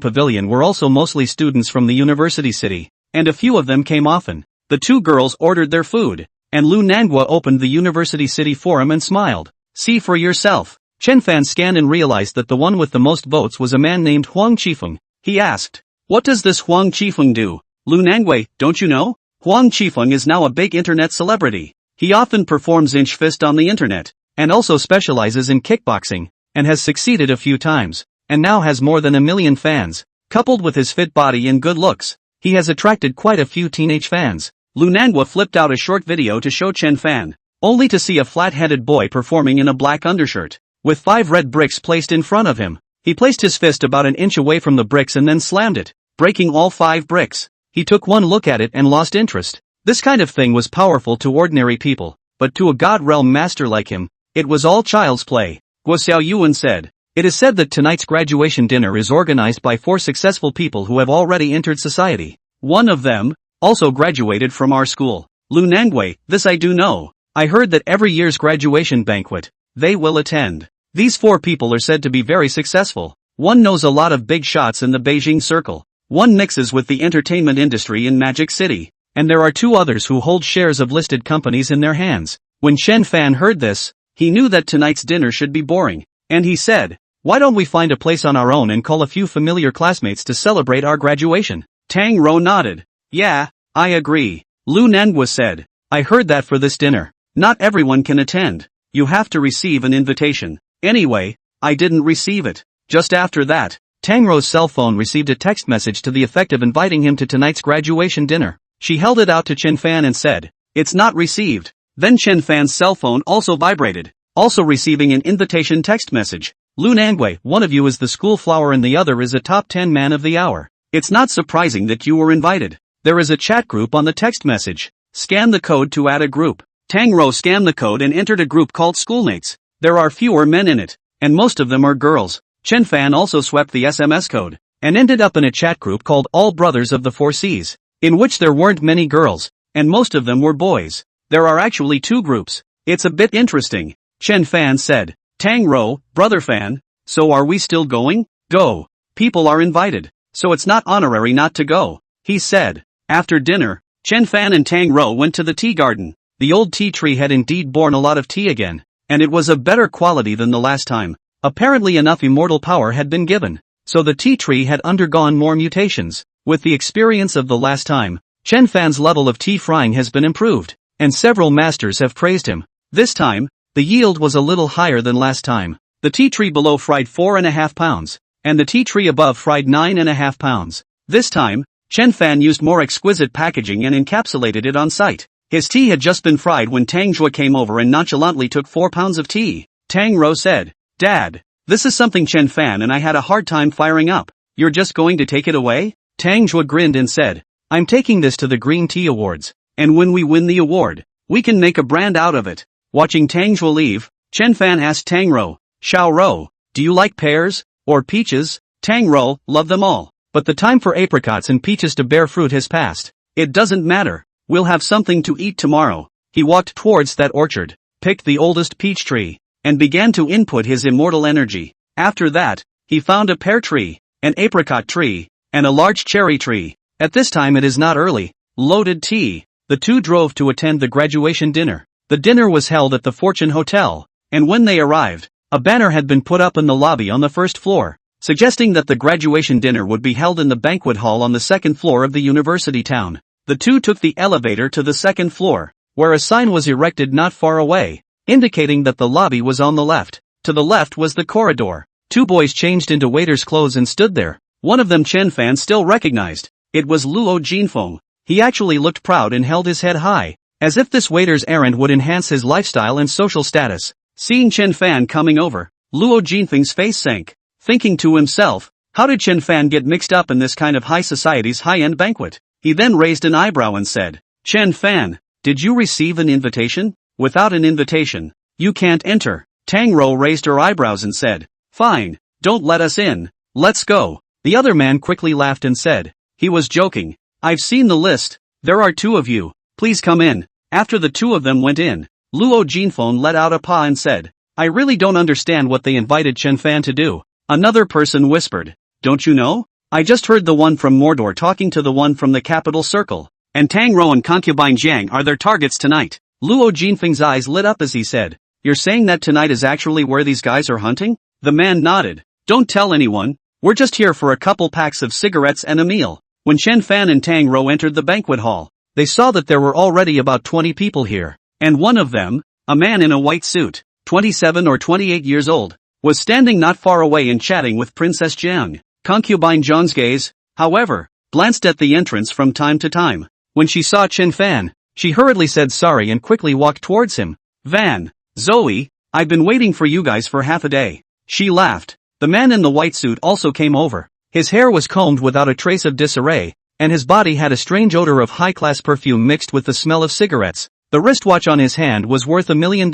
pavilion were also mostly students from the university city, and a few of them came often. The two girls ordered their food, and Lu Nanguo opened the University City Forum and smiled. See for yourself. Chen Fan scanned and realized that the one with the most votes was a man named Huang Qifeng. He asked, "What does this Huang Qifeng do?" "Lu Nanguo, don't you know? Huang Qifeng is now a big internet celebrity. He often performs inch fist on the internet, and also specializes in kickboxing, and has succeeded a few times, and now has more than 1 million fans. Coupled with his fit body and good looks, he has attracted quite a few teenage fans." Lu Nanguo flipped out a short video to show Chen Fan, only to see a flat-headed boy performing in a black undershirt, with 5 red bricks placed in front of him. He placed his fist about an inch away from the bricks and then slammed it, breaking all 5 bricks. He took one look at it and lost interest. This kind of thing was powerful to ordinary people, but to a God realm master like him, it was all child's play. Guo Xiaoyuan said, "It is said that tonight's graduation dinner is organized by 4 successful people who have already entered society. One of them also graduated from our school." Lu Nanguo, "This I do know. I heard that every year's graduation banquet, they will attend. These 4 people are said to be very successful. One knows a lot of big shots in the Beijing circle. One mixes with the entertainment industry in Magic City, and there are 2 others who hold shares of listed companies in their hands." When Chen Fan heard this, he knew that tonight's dinner should be boring, and he said, "Why don't we find a place on our own and call a few familiar classmates to celebrate our graduation?" Tang Rou nodded. "Yeah, I agree." Lu Nanguo said, "I heard that for this dinner, not everyone can attend. You have to receive an invitation. Anyway, I didn't receive it." Just after that, Tang Rou's cell phone received a text message to the effect of inviting him to tonight's graduation dinner. She held it out to Chen Fan and said, "It's not received." Then Chen Fan's cell phone also vibrated, also receiving an invitation text message. "Lu Nanguo, one of you is the school flower and the other is a top 10 man of the hour. It's not surprising that you were invited. There is a chat group on the text message. Scan the code to add a group." Tang Rou scanned the code and entered a group called Schoolmates. There are fewer men in it, and most of them are girls. Chen Fan also swept the SMS code, and ended up in a chat group called All Brothers of the Four Seas, in which there weren't many girls, and most of them were boys. There are actually 2 groups. It's a bit interesting. Chen Fan said, "Tang Rou, brother Fan, so are we still going?" "Go. People are invited, so it's not honorary not to go," he said. After dinner, Chen Fan and Tang Rou went to the tea garden. The old tea tree had indeed borne a lot of tea again, and it was of better quality than the last time. Apparently enough immortal power had been given, so the tea tree had undergone more mutations. With the experience of the last time, Chen Fan's level of tea frying has been improved, and several masters have praised him. This time, the yield was a little higher than last time. The tea tree below fried 4.5 pounds, and the tea tree above fried 9.5 pounds. This time, Chen Fan used more exquisite packaging and encapsulated it on site. His tea had just been fried when Tang Zhuo came over and nonchalantly took 4 pounds of tea. Tang Rou said, "Dad, this is something Chen Fan and I had a hard time firing up. You're just going to take it away?" Tang Zhuo grinned and said, "I'm taking this to the Green Tea Awards, and when we win the award, we can make a brand out of it." Watching Tang Zhuo leave, Chen Fan asked Tang Rou, "Xiao Rou, do you like pears, or peaches?" Tang Rou, "Love them all, but the time for apricots and peaches to bear fruit has passed. It doesn't matter, we'll have something to eat tomorrow." He walked towards that orchard, picked the oldest peach tree, and began to input his immortal energy. After that, he found a pear tree, an apricot tree, and a large cherry tree. At this time it is not early. Loaded tea. The 2 drove to attend the graduation dinner. The dinner was held at the Fortune Hotel, and when they arrived, a banner had been put up in the lobby on the first floor, suggesting that the graduation dinner would be held in the banquet hall on the 2nd floor of the university town. The 2 took the elevator to the 2nd floor, where a sign was erected not far away, indicating that the lobby was on the left. To the left was the corridor. 2 boys changed into waiters' clothes and stood there. One of them Chen Fan still recognized. It was Luo Jinfeng. He actually looked proud and held his head high, as if this waiter's errand would enhance his lifestyle and social status. Seeing Chen Fan coming over, Luo Jinfeng's face sank, thinking to himself, how did Chen Fan get mixed up in this kind of high society's high-end banquet? He then raised an eyebrow and said, "Chen Fan, did you receive an invitation? Without an invitation, you can't enter." Tang Rou raised her eyebrows and said, "Fine, don't let us in, let's go." The other man quickly laughed and said, he was joking, "I've seen the list, there are 2 of you, please come in." After the 2 of them went in, Luo Jinfeng let out a paw and said, "I really don't understand what they invited Chen Fan to do." Another person whispered, "Don't you know? I just heard the one from Mordor talking to the one from the capital circle, and Tang Rou and concubine Jiang are their targets tonight. Luo Jinfeng's eyes lit up as he said, "You're saying that tonight is actually where these guys are hunting?" The man nodded. "Don't tell anyone. We're just here for a couple packs of cigarettes and a meal." When Chen Fan and Tang Rou entered the banquet hall, they saw that there were already about 20 people here, and one of them, a man in a white suit, 27 or 28 years old, was standing not far away and chatting with Princess Jiang. Concubine Jiang's gaze, however, glanced at the entrance from time to time. When she saw Chen Fan, she hurriedly said sorry and quickly walked towards him. "Van, Zoe, I've been waiting for you guys for half a day." She laughed. The man in the white suit also came over. His hair was combed without a trace of disarray, and his body had a strange odor of high-class perfume mixed with the smell of cigarettes. The wristwatch on his hand was worth $1 million,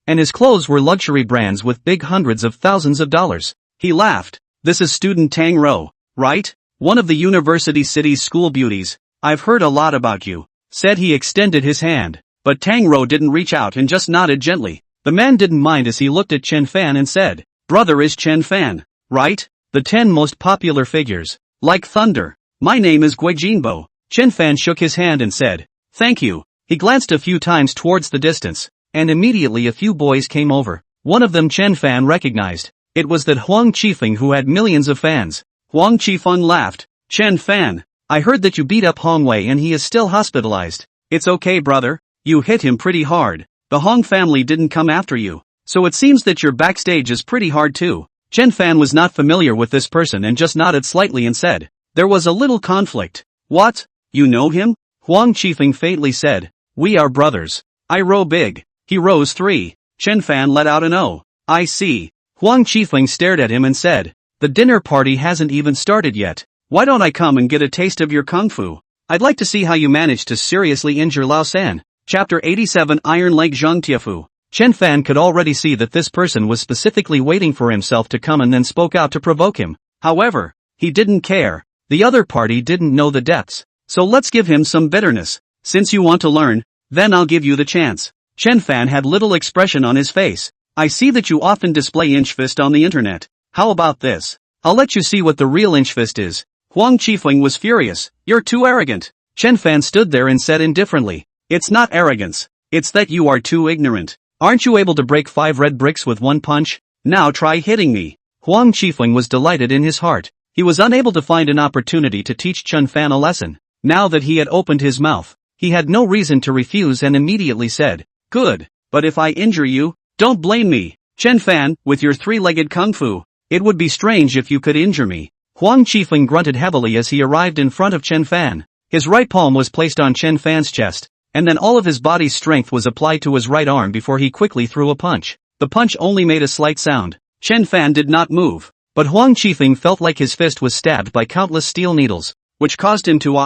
and his clothes were luxury brands with big hundreds of thousands of dollars. He laughed. "This is student Tang Rou, right? One of the University City's school beauties. I've heard a lot about you," said he extended his hand. But Tang Rou didn't reach out and just nodded gently. The man didn't mind as he looked at Chen Fan and said, "Brother is Chen Fan, right? The 10 most popular figures. Like thunder. My name is Gui Jinbo." Chen Fan shook his hand and said, "Thank you." He glanced a few times towards the distance, and immediately a few boys came over. One of them Chen Fan recognized. It was that Huang Qifeng who had millions of fans. Huang Qifeng laughed. "Chen Fan, I heard that you beat up Hong Wei and he is still hospitalized." "It's okay, brother. You hit him pretty hard. The Hong family didn't come after you, so it seems that your backstage is pretty hard too." Chen Fan was not familiar with this person and just nodded slightly and said, "There was a little conflict." "What? You know him?" Huang Qifeng faintly said, "We are brothers. I row big. He rows 3. Chen Fan let out an "Oh, I see." Huang Qifeng stared at him and said, "The dinner party hasn't even started yet. Why don't I come and get a taste of your kung fu? I'd like to see how you managed to seriously injure Lao San." Chapter 87 Iron Leg Zhang Tiafu. Chen Fan could already see that this person was specifically waiting for himself to come and then spoke out to provoke him. However, he didn't care. The other party didn't know the depths. So let's give him some bitterness. "Since you want to learn, then I'll give you the chance." Chen Fan had little expression on his face. "I see that you often display inch fist on the internet. How about this? I'll let you see what the real inch fist is." Huang Qifeng was furious. "You're too arrogant." Chen Fan stood there and said indifferently, "It's not arrogance. It's that you are too ignorant. Aren't you able to break 5 red bricks with one punch? Now try hitting me." Huang Qifeng was delighted in his heart. He was unable to find an opportunity to teach Chen Fan a lesson. Now that he had opened his mouth, he had no reason to refuse and immediately said, "Good, but if I injure you, don't blame me. Chen Fan, with your 3-legged kung fu, it would be strange if you could injure me." Huang Qifeng grunted heavily as he arrived in front of Chen Fan. His right palm was placed on Chen Fan's chest, and then all of his body's strength was applied to his right arm before he quickly threw a punch. The punch only made a slight sound. Chen Fan did not move, but Huang Qifeng felt like his fist was stabbed by countless steel needles, which caused him to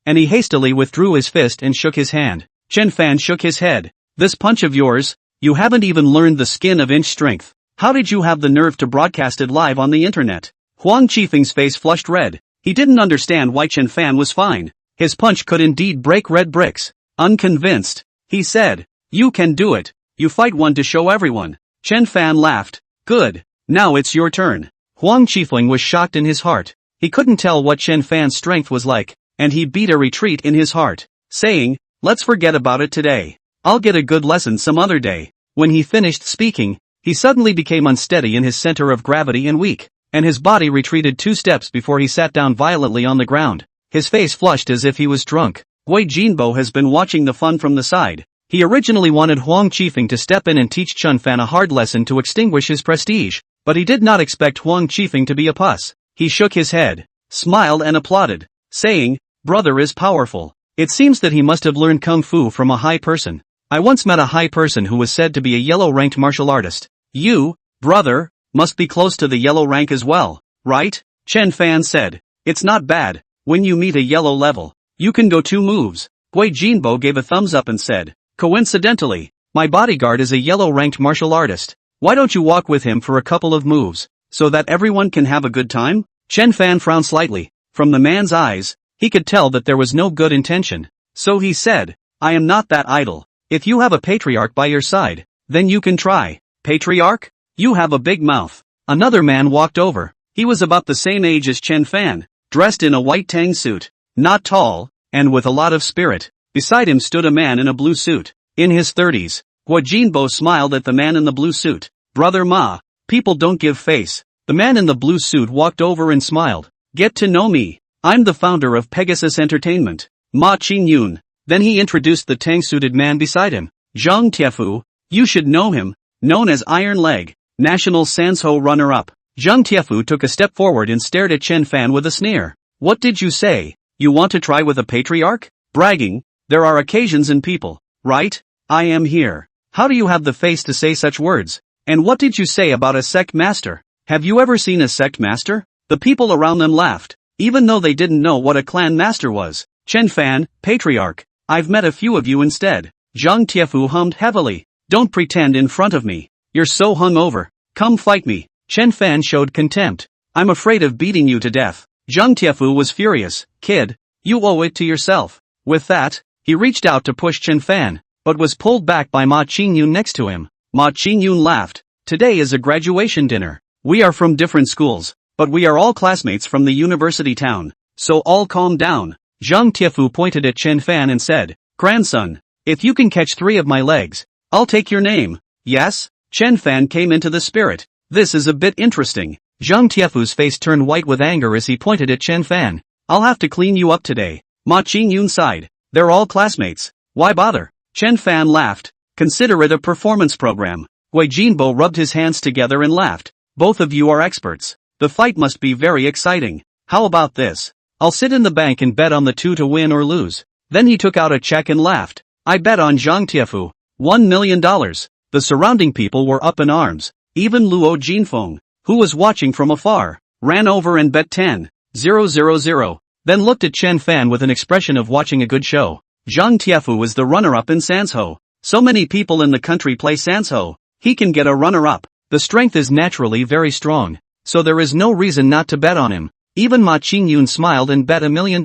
and he hastily withdrew his fist and shook his hand. Chen Fan shook his head. "This punch of yours, you haven't even learned the skin of inch strength. How did you have the nerve to broadcast it live on the internet?" Huang Qifeng's face flushed red. He didn't understand why Chen Fan was fine. His punch could indeed break red bricks. Unconvinced, he said, "You can do it. You fight one to show everyone." Chen Fan laughed. "Good. Now it's your turn." Huang Qifeng was shocked in his heart. He couldn't tell what Chen Fan's strength was like, and he beat a retreat in his heart, saying, "Let's forget about it today. I'll get a good lesson some other day." When he finished speaking, he suddenly became unsteady in his center of gravity and weak, and his body retreated 2 steps before he sat down violently on the ground. His face flushed as if he was drunk. Gui Jinbo has been watching the fun from the side. He originally wanted Huang Qifeng to step in and teach Chen Fan a hard lesson to extinguish his prestige, but he did not expect Huang Qifeng to be a puss. He shook his head, smiled and applauded, saying, "Brother is powerful. It seems that he must have learned kung fu from a high person. I once met a high person who was said to be a yellow-ranked martial artist. You, brother, must be close to the yellow rank as well, right?" Chen Fan said, "It's not bad. When you meet a yellow level, you can go 2 moves. Gui Jinbo gave a thumbs up and said, "Coincidentally, my bodyguard is a yellow-ranked martial artist. Why don't you walk with him for a couple of moves, so that everyone can have a good time?" Chen Fan frowned slightly. From the man's eyes, he could tell that there was no good intention. So he said, "I am not that idle. If you have a patriarch by your side, then you can try." "Patriarch? You have a big mouth." Another man walked over. He was about the same age as Chen Fan, dressed in a white tang suit. Not tall, and with a lot of spirit. Beside him stood a man in a blue suit, in his 30s. Guo Jinbo smiled at the man in the blue suit. Brother Ma, people don't give face. The man in the blue suit walked over and smiled. Get to know me. I'm the founder of Pegasus Entertainment, Ma Qingyun. Then he introduced the tang-suited man beside him. Zhang Tiefu, you should know him, known as Iron Leg, national Sanzhou runner-up. Zhang Tiefu took a step forward and stared at Chen Fan with a sneer. What did you say? You want to try with a patriarch? Bragging? There are occasions and people, right? I am here. How do you have the face to say such words? And what did you say about a sect master? Have you ever seen a sect master? The people around them laughed, even though they didn't know what a clan master was. Chen Fan, patriarch. I've met a few of you instead. Zhang Tiefu hummed heavily. Don't pretend in front of me. You're so hungover. Come fight me. Chen Fan showed contempt. I'm afraid of beating you to death. Zhang Tiefu was furious. Kid, you owe it to yourself. With that, he reached out to push Chen Fan, but was pulled back by Ma Qingyun next to him. Ma Qingyun laughed. Today is a graduation dinner. We are from different schools, but we are all classmates from the university town, so all calm down. Zhang Tiefu pointed at Chen Fan and said, Grandson, if you can catch 3 of my legs, I'll take your name. Yes? Chen Fan came into the spirit. This is a bit interesting. Zhang Tiefu's face turned white with anger as he pointed at Chen Fan. I'll have to clean you up today. Ma Qingyun sighed. They're all classmates. Why bother? Chen Fan laughed. Consider it a performance program. Gui Jinbo rubbed his hands together and laughed. Both of you are experts. The fight must be very exciting. How about this? I'll sit in the bank and bet on the 2 to win or lose. Then he took out a check and laughed. I bet on Zhang Tiefu. $1 million. The surrounding people were up in arms. Even Luo Jinfeng, who was watching from afar, ran over and bet 10,000, then looked at Chen Fan with an expression of watching a good show. Zhang Tiefu is the runner-up in Sanzhou. So many people in the country play Sanzhou. He can get a runner-up. The strength is naturally very strong, so there is no reason not to bet on him. Even Ma Qingyun smiled and bet $1 million.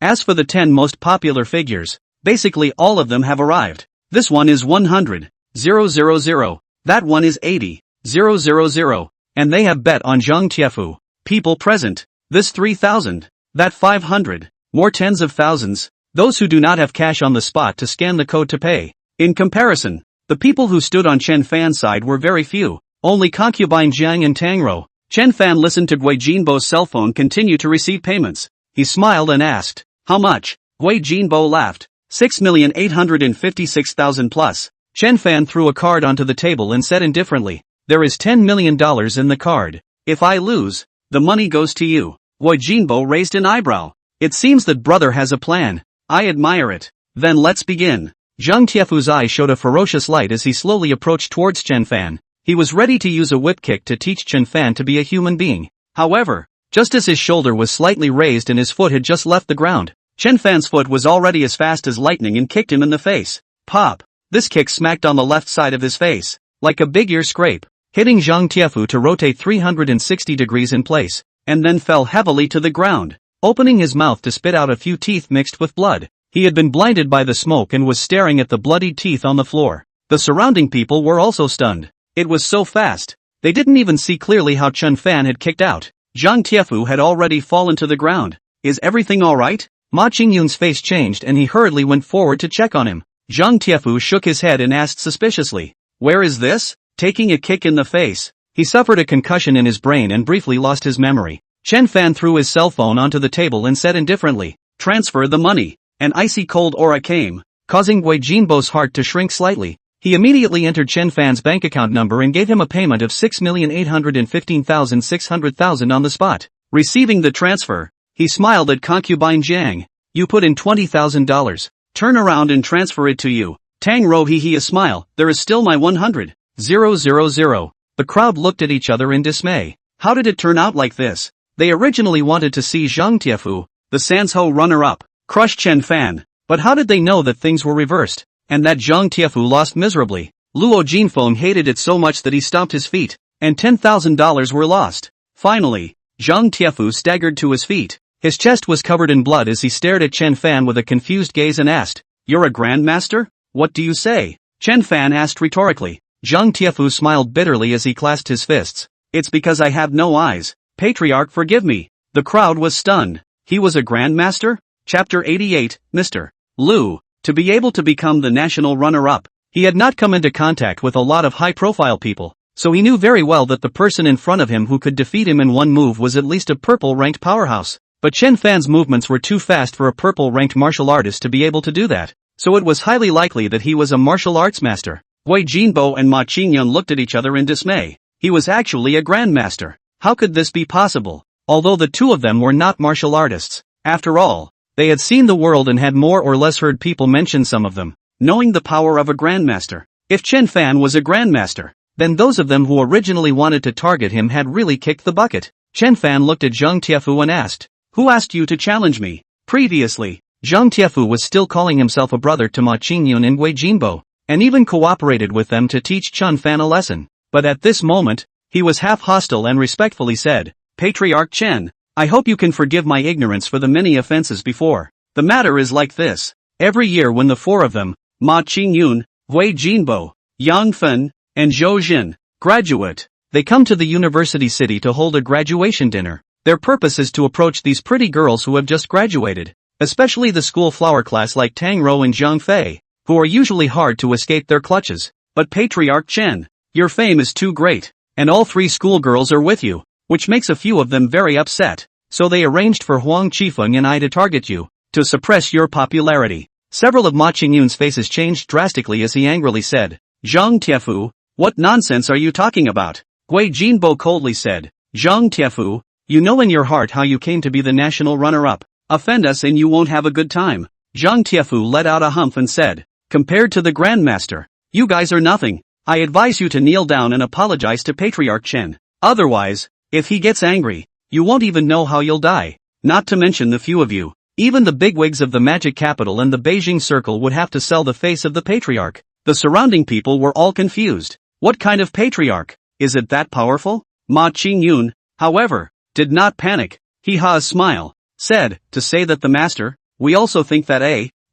As for the 10 most popular figures, basically all of them have arrived. This one is 100,000. That one is 80,000. And they have bet on Zhang Tiefu. People present. This 3,000. That 500. More tens of thousands. Those who do not have cash on the spot to scan the code to pay. In comparison, the people who stood on Chen Fan's side were very few. Only concubine Jiang and Tang Rou. Chen Fan listened to Gui Jinbo's cell phone continue to receive payments. He smiled and asked, how much? Gui Jinbo laughed. 6,856,000 plus. Chen Fan threw a card onto the table and said indifferently, there is $10 million in the card. If I lose, the money goes to you. Gui Jinbo raised an eyebrow. It seems that brother has a plan. I admire it. Then let's begin. Zhang Tiefu's eye showed a ferocious light as he slowly approached towards Chen Fan. He was ready to use a whip kick to teach Chen Fan to be a human being. However, just as his shoulder was slightly raised and his foot had just left the ground, Chen Fan's foot was already as fast as lightning and kicked him in the face. Pop! This kick smacked on the left side of his face, like a big ear scrape, hitting Zhang Tiefu to rotate 360 degrees in place, and then fell heavily to the ground, opening his mouth to spit out a few teeth mixed with blood. He had been blinded by the smoke and was staring at the bloodied teeth on the floor. The surrounding people were also stunned. It was so fast, they didn't even see clearly how Chen Fan had kicked out. Zhang Tiefu had already fallen to the ground. Is everything alright? Ma Qingyun's face changed and he hurriedly went forward to check on him. Zhang Tiefu shook his head and asked suspiciously, where is this? Taking a kick in the face. He suffered a concussion in his brain and briefly lost his memory. Chen Fan threw his cell phone onto the table and said indifferently, transfer the money. An icy cold aura came, causing Gui Jinbo's heart to shrink slightly. He immediately entered Chen Fan's bank account number and gave him a payment of 6,815,600,000 on the spot. Receiving the transfer, he smiled at concubine Jiang. You put in $20,000. Turn around and transfer it to you. Tang Rou he a smile. There is still my 100,000. The crowd looked at each other in dismay. How did it turn out like this? They originally wanted to see Zhang Tiefu, the Sanzhou runner-up, crush Chen Fan. But how did they know that things were reversed? And that Zhang Tiefu lost miserably. Luo Jinfeng hated it so much that he stomped his feet, and $10,000 were lost. Finally, Zhang Tiefu staggered to his feet. His chest was covered in blood as he stared at Chen Fan with a confused gaze and asked, you're a grandmaster? What do you say? Chen Fan asked rhetorically. Zhang Tiefu smiled bitterly as he clasped his fists. It's because I have no eyes. Patriarch, forgive me. The crowd was stunned. He was a grandmaster? Chapter 88, Mr. Lu. To be able to become the national runner-up, he had not come into contact with a lot of high-profile people, so he knew very well that the person in front of him who could defeat him in one move was at least a purple-ranked powerhouse. But Chen Fan's movements were too fast for a purple-ranked martial artist to be able to do that, so it was highly likely that he was a martial arts master. Wei Jinbo and Ma Qingyun looked at each other in dismay. He was actually a grandmaster. How could this be possible? Although the two of them were not martial artists, after all, they had seen the world and had more or less heard people mention some of them, knowing the power of a grandmaster. If Chen Fan was a grandmaster, then those of them who originally wanted to target him had really kicked the bucket. Chen Fan looked at Zhang Tiefu and asked, "Who asked you to challenge me?" Previously, Zhang Tiefu was still calling himself a brother to Ma Qingyun and Wei Jinbo, and even cooperated with them to teach Chen Fan a lesson. But at this moment, he was half hostile and respectfully said, "Patriarch Chen, I hope you can forgive my ignorance for the many offenses before. The matter is like this. Every year when the four of them, Ma Qingyun, Wei Jinbo, Yang Fen, and Zhou Jin, graduate, they come to the university city to hold a graduation dinner. Their purpose is to approach these pretty girls who have just graduated, especially the school flower class like Tang Rou and Zhang Fei, who are usually hard to escape their clutches. But Patriarch Chen, your fame is too great, and all three schoolgirls are with you, which makes a few of them very upset, so they arranged for Huang Qifeng and I to target you, to suppress your popularity." Several of Ma Qingyun's faces changed drastically as he angrily said, "Zhang Tiefu, what nonsense are you talking about?" Wei Jinbo coldly said, "Zhang Tiefu, you know in your heart how you came to be the national runner-up. Offend us and you won't have a good time." Zhang Tiefu let out a humph and said, "Compared to the Grandmaster, you guys are nothing. I advise you to kneel down and apologize to Patriarch Chen. Otherwise, if he gets angry, you won't even know how you'll die. Not to mention the few of you, even the bigwigs of the magic capital and the Beijing circle would have to sell the face of the patriarch." The surrounding people were all confused. What kind of patriarch? Is it that powerful? Ma Qingyun, however, did not panic. He had a smile, said, "To say that the master, we also think that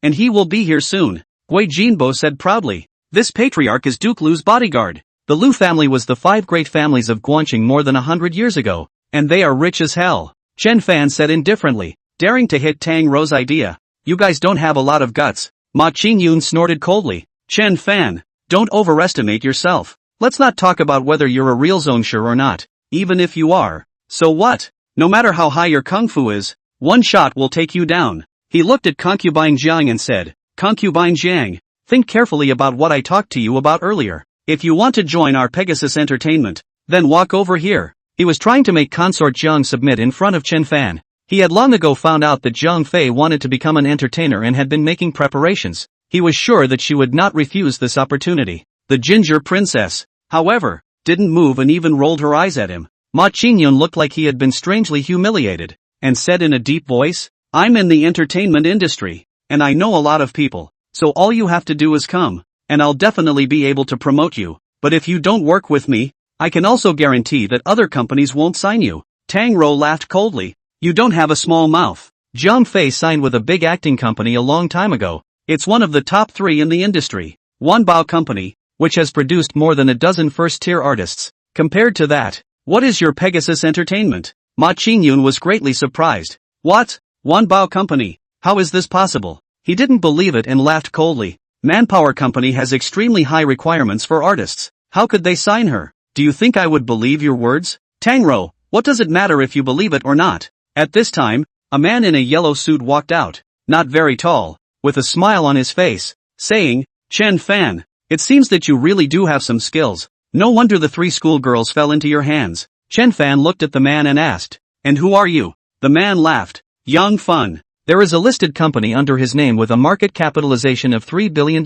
and he will be here soon." Wei Jinbo said proudly, "This patriarch is Duke Lu's bodyguard." The Lu family was the five great families of Guangqing more than 100 years ago, and they are rich as hell. Chen Fan said indifferently, daring to hit Tang Rou's idea. "You guys don't have a lot of guts." Ma Qingyun snorted coldly. "Chen Fan, don't overestimate yourself. Let's not talk about whether you're a real zonesure or not, even if you are. So what? No matter how high your kung fu is, one shot will take you down." He looked at Concubine Jiang and said, "Concubine Jiang, think carefully about what I talked to you about earlier. If you want to join our Pegasus entertainment, then walk over here." He was trying to make Consort Jiang submit in front of Chen Fan. He had long ago found out that Zhang Fei wanted to become an entertainer and had been making preparations. He was sure that she would not refuse this opportunity. The ginger princess, however, didn't move and even rolled her eyes at him. Ma Qingyun looked like he had been strangely humiliated, and said in a deep voice, "I'm in the entertainment industry, and I know a lot of people, so all you have to do is come, and I'll definitely be able to promote you. But if you don't work with me, I can also guarantee that other companies won't sign you." Tang Rou laughed coldly. "You don't have a small mouth. Zhang Fei signed with a big acting company a long time ago. It's one of the top 3 in the industry. Wanbao Company, which has produced more than a dozen first-tier artists. Compared to that, what is your Pegasus Entertainment?" Ma Qingyun was greatly surprised. "What? Wanbao Company? How is this possible?" He didn't believe it and laughed coldly. "Manpower Company has extremely high requirements for artists. How could they sign her? Do you think I would believe your words?" "Tang Rou, what does it matter if you believe it or not?" At this time, a man in a yellow suit walked out, not very tall, with a smile on his face, saying, "Chen Fan, it seems that you really do have some skills. No wonder the 3 schoolgirls fell into your hands." Chen Fan looked at the man and asked, "And who are you?" The man laughed. "Yang Fun. There is a listed company under his name with a market capitalization of $3 billion.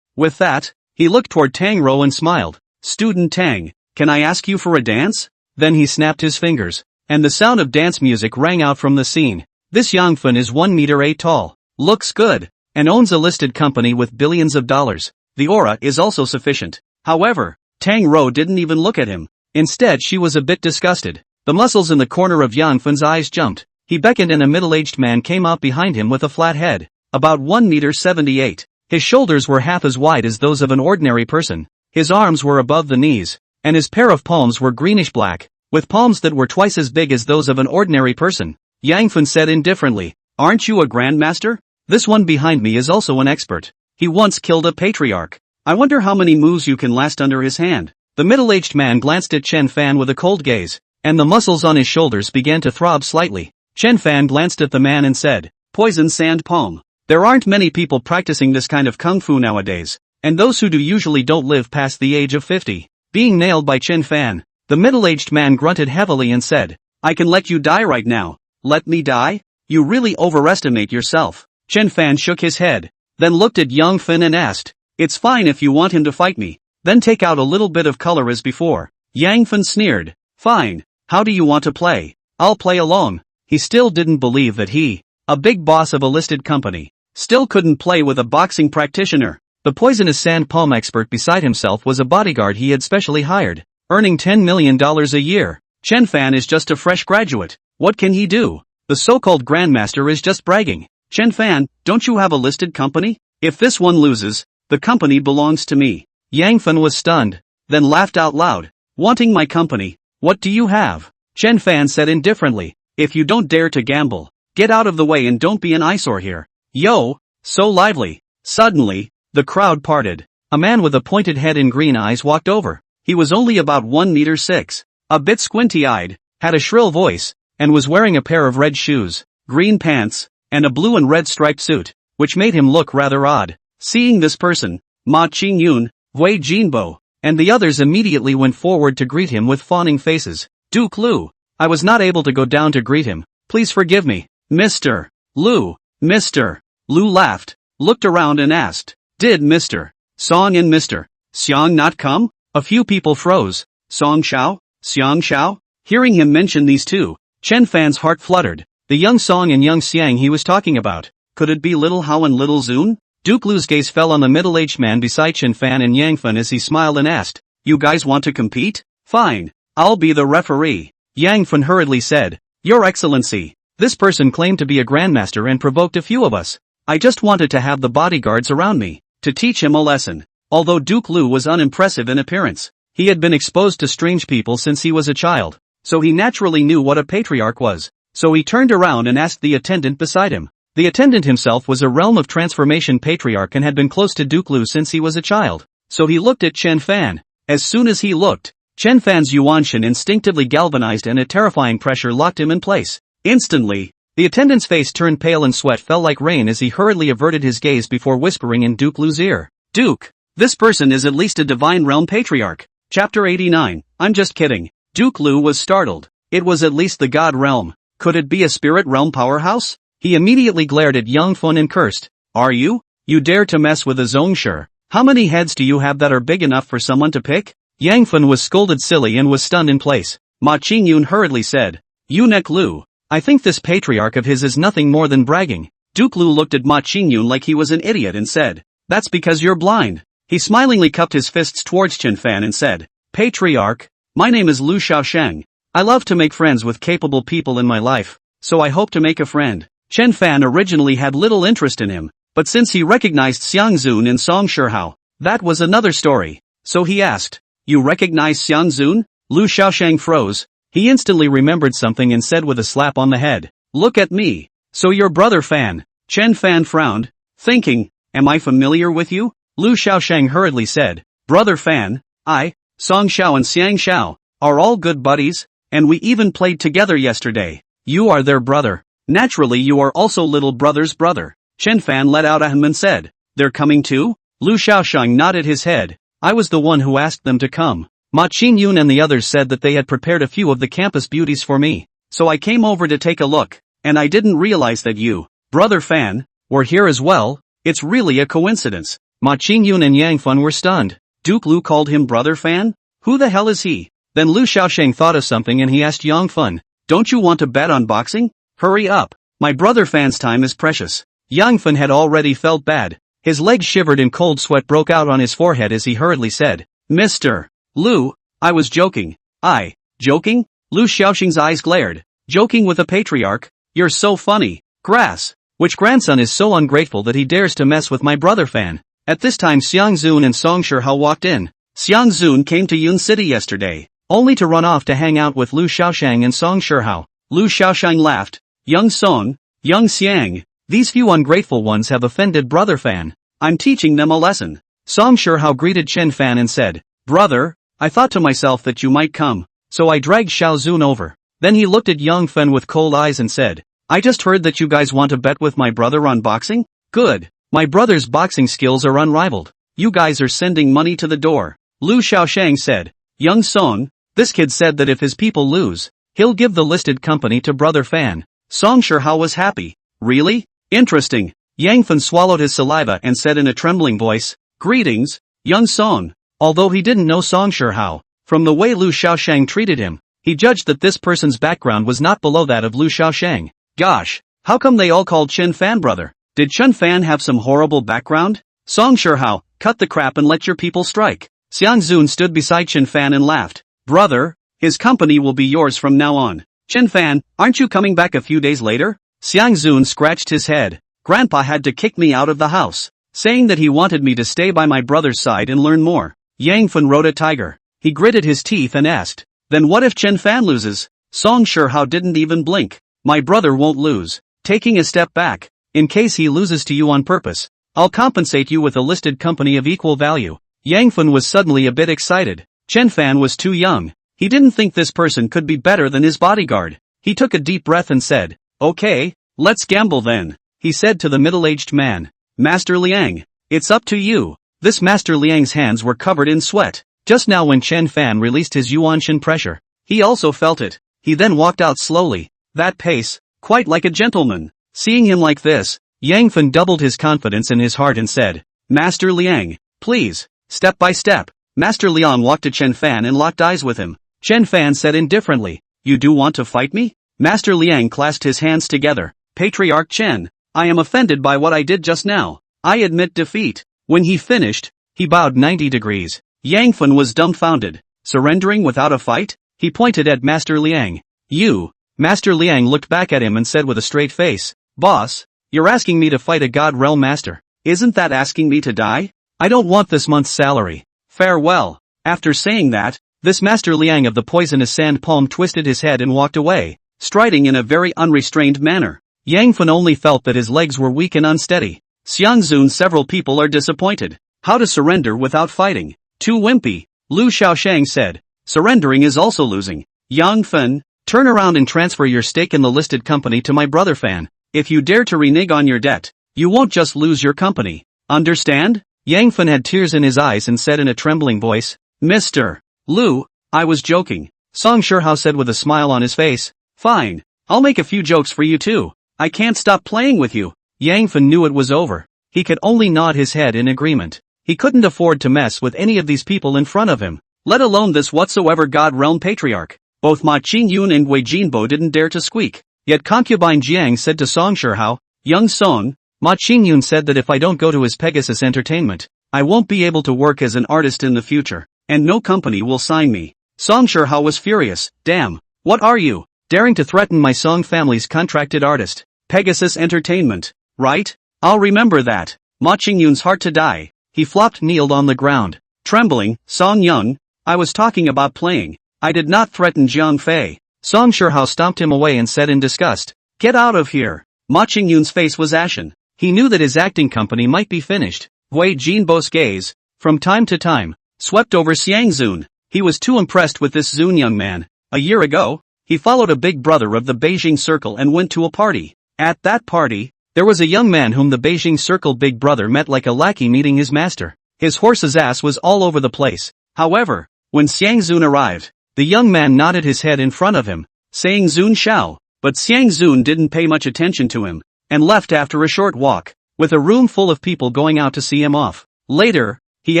With that, he looked toward Tang Rou and smiled. "Student Tang, can I ask you for a dance?" Then he snapped his fingers, and the sound of dance music rang out from the scene. "This Yang Fun is 1 meter 8 tall, looks good, and owns a listed company with billions of dollars. The aura is also sufficient." However, Tang Rou didn't even look at him. Instead, she was a bit disgusted. The muscles in the corner of Yang Fun's eyes jumped. He beckoned and a middle-aged man came out behind him with a flat head, about 1 meter 78. His shoulders were half as wide as those of an ordinary person. His arms were above the knees, and his pair of palms were greenish-black, with palms that were twice as big as those of an ordinary person. Yang Fun said indifferently, Aren't you a grandmaster? This one behind me is also an expert. He once killed a patriarch. I wonder how many moves you can last under his hand. The middle-aged man glanced at Chen Fan with a cold gaze, and the muscles on his shoulders began to throb slightly. Chen Fan glanced at the man and said, "Poison sand palm. There aren't many people practicing this kind of kung fu nowadays, and those who do usually don't live past the age of 50. Being nailed by Chen Fan, the middle-aged man grunted heavily and said, "I can let you die right now." "Let me die? You really overestimate yourself." Chen Fan shook his head, then looked at Yang Fin and asked, "It's fine if you want him to fight me. Then take out a little bit of color as before." Yang Fin sneered, "Fine, how do you want to play? I'll play along." He still didn't believe that he, a big boss of a listed company, still couldn't play with a boxing practitioner. The poisonous sand palm expert beside himself was a bodyguard he had specially hired, earning $10 million a year. Chen Fan is just a fresh graduate. What can he do? The so-called grandmaster is just bragging. "Chen Fan, don't you have a listed company? If this one loses, the company belongs to me." Yang Fan was stunned, then laughed out loud. "Wanting my company? What do you have?" Chen Fan said indifferently, "If you don't dare to gamble, get out of the way and don't be an eyesore here." Yo, so lively. Suddenly, the crowd parted. A man with a pointed head and green eyes walked over. He was only about 1 meter 6, a bit squinty-eyed, had a shrill voice, and was wearing a pair of red shoes, green pants, and a blue and red striped suit, which made him look rather odd. Seeing this person, Ma Qingyun, Wei Jinbo, and the others immediately went forward to greet him with fawning faces. "Duke Lu, I was not able to go down to greet him. Please forgive me." "Mr. Lu, Mr. Lu laughed, looked around and asked, "Did Mr. Song and Mr. Xiang not come?" A few people froze. "Song Xiao? Xiang Xiao?" Hearing him mention these two, Chen Fan's heart fluttered. The young Song and young Xiang he was talking about. Could it be little Hao and little Zun? Duke Lu's gaze fell on the middle-aged man beside Chen Fan and Yang Fan as he smiled and asked, "You guys want to compete? Fine, I'll be the referee." Yang Fan hurriedly said, "Your Excellency, this person claimed to be a grandmaster and provoked a few of us. I just wanted to have the bodyguards around me, to teach him a lesson." Although Duke Lu was unimpressive in appearance, he had been exposed to strange people since he was a child, so he naturally knew what a patriarch was. So he turned around and asked the attendant beside him. The attendant himself was a realm of transformation patriarch and had been close to Duke Lu since he was a child. So he looked at Chen Fan. As soon as he looked, Chen Fan's Yuanshan instinctively galvanized and a terrifying pressure locked him in place. Instantly, the attendant's face turned pale and sweat fell like rain as he hurriedly averted his gaze before whispering in Duke Lu's ear, "Duke, this person is at least a divine realm patriarch." Chapter 89, I'm just kidding. Duke Lu was startled. It was at least the god realm. Could it be a spirit realm powerhouse? He immediately glared at Yang Fun and cursed. "Are you? You dare to mess with a Zongshi? How many heads do you have that are big enough for someone to pick?" Yang Fun was scolded silly and was stunned in place. Ma Qingyun hurriedly said, "Eunuch Lu, I think this patriarch of his is nothing more than bragging." Duke Lu looked at Ma Qingyun like he was an idiot and said, "That's because you're blind." He smilingly cupped his fists towards Chen Fan and said, "Patriarch, my name is Lu Shaosheng. I love to make friends with capable people in my life, so I hope to make a friend." Chen Fan originally had little interest in him, but since he recognized Xiang Zun and Song Shihao, that was another story. So he asked, "You recognize Xiang Zun?" Lu Shaosheng froze. He instantly remembered something and said with a slap on the head, "Look at me. So you're brother Fan." Chen Fan frowned, thinking, "Am I familiar with you?" Lu Shaosheng hurriedly said, "Brother Fan, I, Song Xiao and Xiang Xiao, are all good buddies, and we even played together yesterday. You are their brother. Naturally you are also little brother's brother." Chen Fan let out a hem and said, "They're coming too?" Lu Shaosheng nodded his head. "I was the one who asked them to come. Ma Qingyun and the others said that they had prepared a few of the campus beauties for me, so I came over to take a look, and I didn't realize that you, brother Fan, were here as well. It's really a coincidence." Ma Qingyun and Yang Fun were stunned. Duke Lu called him brother Fan? Who the hell is he? Then Lu Shaosheng thought of something and he asked Yang Fun, "Don't you want to bet on boxing? Hurry up. My brother Fan's time is precious." Yang Fun had already felt bad. His legs shivered and cold sweat broke out on his forehead as he hurriedly said, "Mr. Lu, I was joking." "I, joking?" Lu Shaosheng's eyes glared. "Joking with a patriarch? You're so funny. Grass. Which grandson is so ungrateful that he dares to mess with my brother Fan?" At this time Xiang Zun and Song Shihao walked in. Xiang Zun came to Yun City yesterday, only to run off to hang out with Lu Shaosheng and Song Shihao. Lu Shaosheng laughed. "Young Song, Young Xiang, these few ungrateful ones have offended Brother Fan. I'm teaching them a lesson. Song Shihao greeted Chen Fan and said, Brother, I thought to myself that you might come, so I dragged Xiao Zun over. Then he looked at Young Fen with cold eyes and said, I just heard that you guys want to bet with my brother on boxing? Good. My brother's boxing skills are unrivaled. You guys are sending money to the door. Lu Xiaoshang said. Young Song, this kid said that if his people lose, he'll give the listed company to Brother Fan. Song Shihao was happy. Really? Interesting. Yang Fen swallowed his saliva and said in a trembling voice, Greetings, Young Song. Although he didn't know Song Shihao, from the way Lu Xiaoshang treated him, he judged that this person's background was not below that of Lu Xiaoshang. Gosh, how come they all called Chen Fan brother? Did Chen Fan have some horrible background? Song Shihao, cut the crap and let your people strike. Xiang Zun stood beside Chen Fan and laughed. Brother, his company will be yours from now on. Chen Fan, aren't you coming back a few days later? Xiang Zun scratched his head. Grandpa had to kick me out of the house, saying that he wanted me to stay by my brother's side and learn more. Yang Fen rode a tiger. He gritted his teeth and asked, Then what if Chen Fan loses? Song Shihao didn't even blink. My brother won't lose. Taking a step back, in case he loses to you on purpose, I'll compensate you with a listed company of equal value. Yang Fen was suddenly a bit excited. Chen Fan was too young. He didn't think this person could be better than his bodyguard. He took a deep breath and said, Okay, let's gamble then. He said to the middle-aged man. Master Liang, it's up to you. This Master Liang's hands were covered in sweat. Just now when Chen Fan released his Yuanshan pressure, he also felt it. He then walked out slowly. That pace, quite like a gentleman. Seeing him like this, Yang Fen doubled his confidence in his heart and said, Master Liang, please, step by step. Master Liang walked to Chen Fan and locked eyes with him. Chen Fan said indifferently, You do want to fight me? Master Liang clasped his hands together. Patriarch Chen, I am offended by what I did just now. I admit defeat. When he finished, he bowed 90 degrees. Yang Fen was dumbfounded. Surrendering without a fight? He pointed at Master Liang. You. Master Liang looked back at him and said with a straight face, Boss, you're asking me to fight a God Realm Master. Isn't that asking me to die? I don't want this month's salary. Farewell. After saying that, this Master Liang of the poisonous sand palm twisted his head and walked away, striding in a very unrestrained manner. Yang Fen only felt that his legs were weak and unsteady. Xiang Zun, several people are disappointed. How to surrender without fighting? Too wimpy. Lu Xiaoshang said. Surrendering is also losing. Yang Fen, turn around and transfer your stake in the listed company to my brother Fan. If you dare to renege on your debt, you won't just lose your company. Understand? Yang Fen had tears in his eyes and said in a trembling voice, Mr. Lu, I was joking. Song Shihao said with a smile on his face, Fine, I'll make a few jokes for you too. I can't stop playing with you. Yang Fen knew it was over. He could only nod his head in agreement. He couldn't afford to mess with any of these people in front of him, let alone this whatsoever God Realm Patriarch. Both Ma Qingyun and Wei Jinbo didn't dare to squeak. Yet concubine Jiang said to Song Shihao, Young Song, Ma Qingyun said that if I don't go to his Pegasus entertainment, I won't be able to work as an artist in the future, and no company will sign me. Song Shihao was furious. Damn, what are you, daring to threaten my Song family's contracted artist? Pegasus entertainment, right? I'll remember that. Ma Qingyun's heart to die. He flopped, kneeled on the ground. Trembling, Song Young, I was talking about playing. I did not threaten Jiang Fei. Song Shihao stomped him away and said in disgust, Get out of here. Ma Qingyun's face was ashen. He knew that his acting company might be finished. Wei Jinbo's gaze, from time to time, swept over Xiang Zun. He was too impressed with this Zun young man. A year ago, he followed a big brother of the Beijing Circle and went to a party. At that party, there was a young man whom the Beijing Circle big brother met like a lackey meeting his master. His horse's ass was all over the place. However, when Xiang Zun arrived, the young man nodded his head in front of him, saying Zun Xiao, but Xiang Zun didn't pay much attention to him, and left after a short walk, with a room full of people going out to see him off. Later, he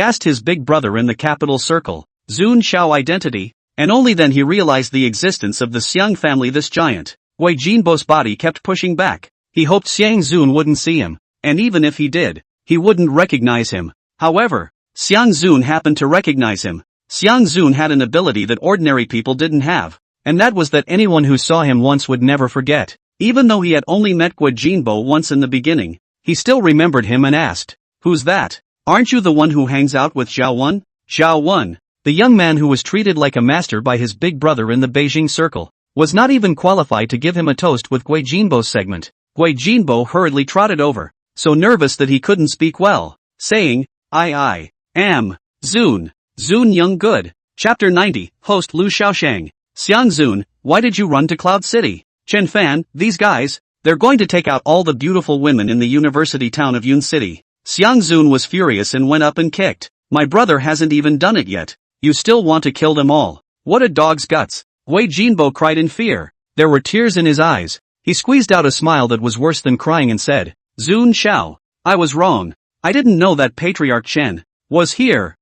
asked his big brother in the capital circle, Zun Xiao identity, and only then he realized the existence of the Xiang family. This giant, Wei Jinbo's body kept pushing back. He hoped Xiang Zun wouldn't see him, and even if he did, he wouldn't recognize him. However, Xiang Zun happened to recognize him. Xiang Zun had an ability that ordinary people didn't have, and that was that anyone who saw him once would never forget. Even though he had only met Wei Jinbo once in the beginning, he still remembered him and asked, Who's that? Aren't you the one who hangs out with Zhao Wen? Zhao Wen, the young man who was treated like a master by his big brother in the Beijing Circle, was not even qualified to give him a toast with Wei Jinbo's segment. Gui Jinbo hurriedly trotted over, so nervous that he couldn't speak well, saying, I am Zun Young Good. Chapter 90, Host Lu Xiaoshang. Xiang Zun, why did you run to Cloud City? Chen Fan, these guys, they're going to take out all the beautiful women in the university town of Yun City. Xiang Zun was furious and went up and kicked. My brother hasn't even done it yet. You still want to kill them all? What a dog's guts. Gui Jinbo cried in fear. There were tears in his eyes. He squeezed out a smile that was worse than crying and said, Zun Xiao, I was wrong. I didn't know that Patriarch Chen was here.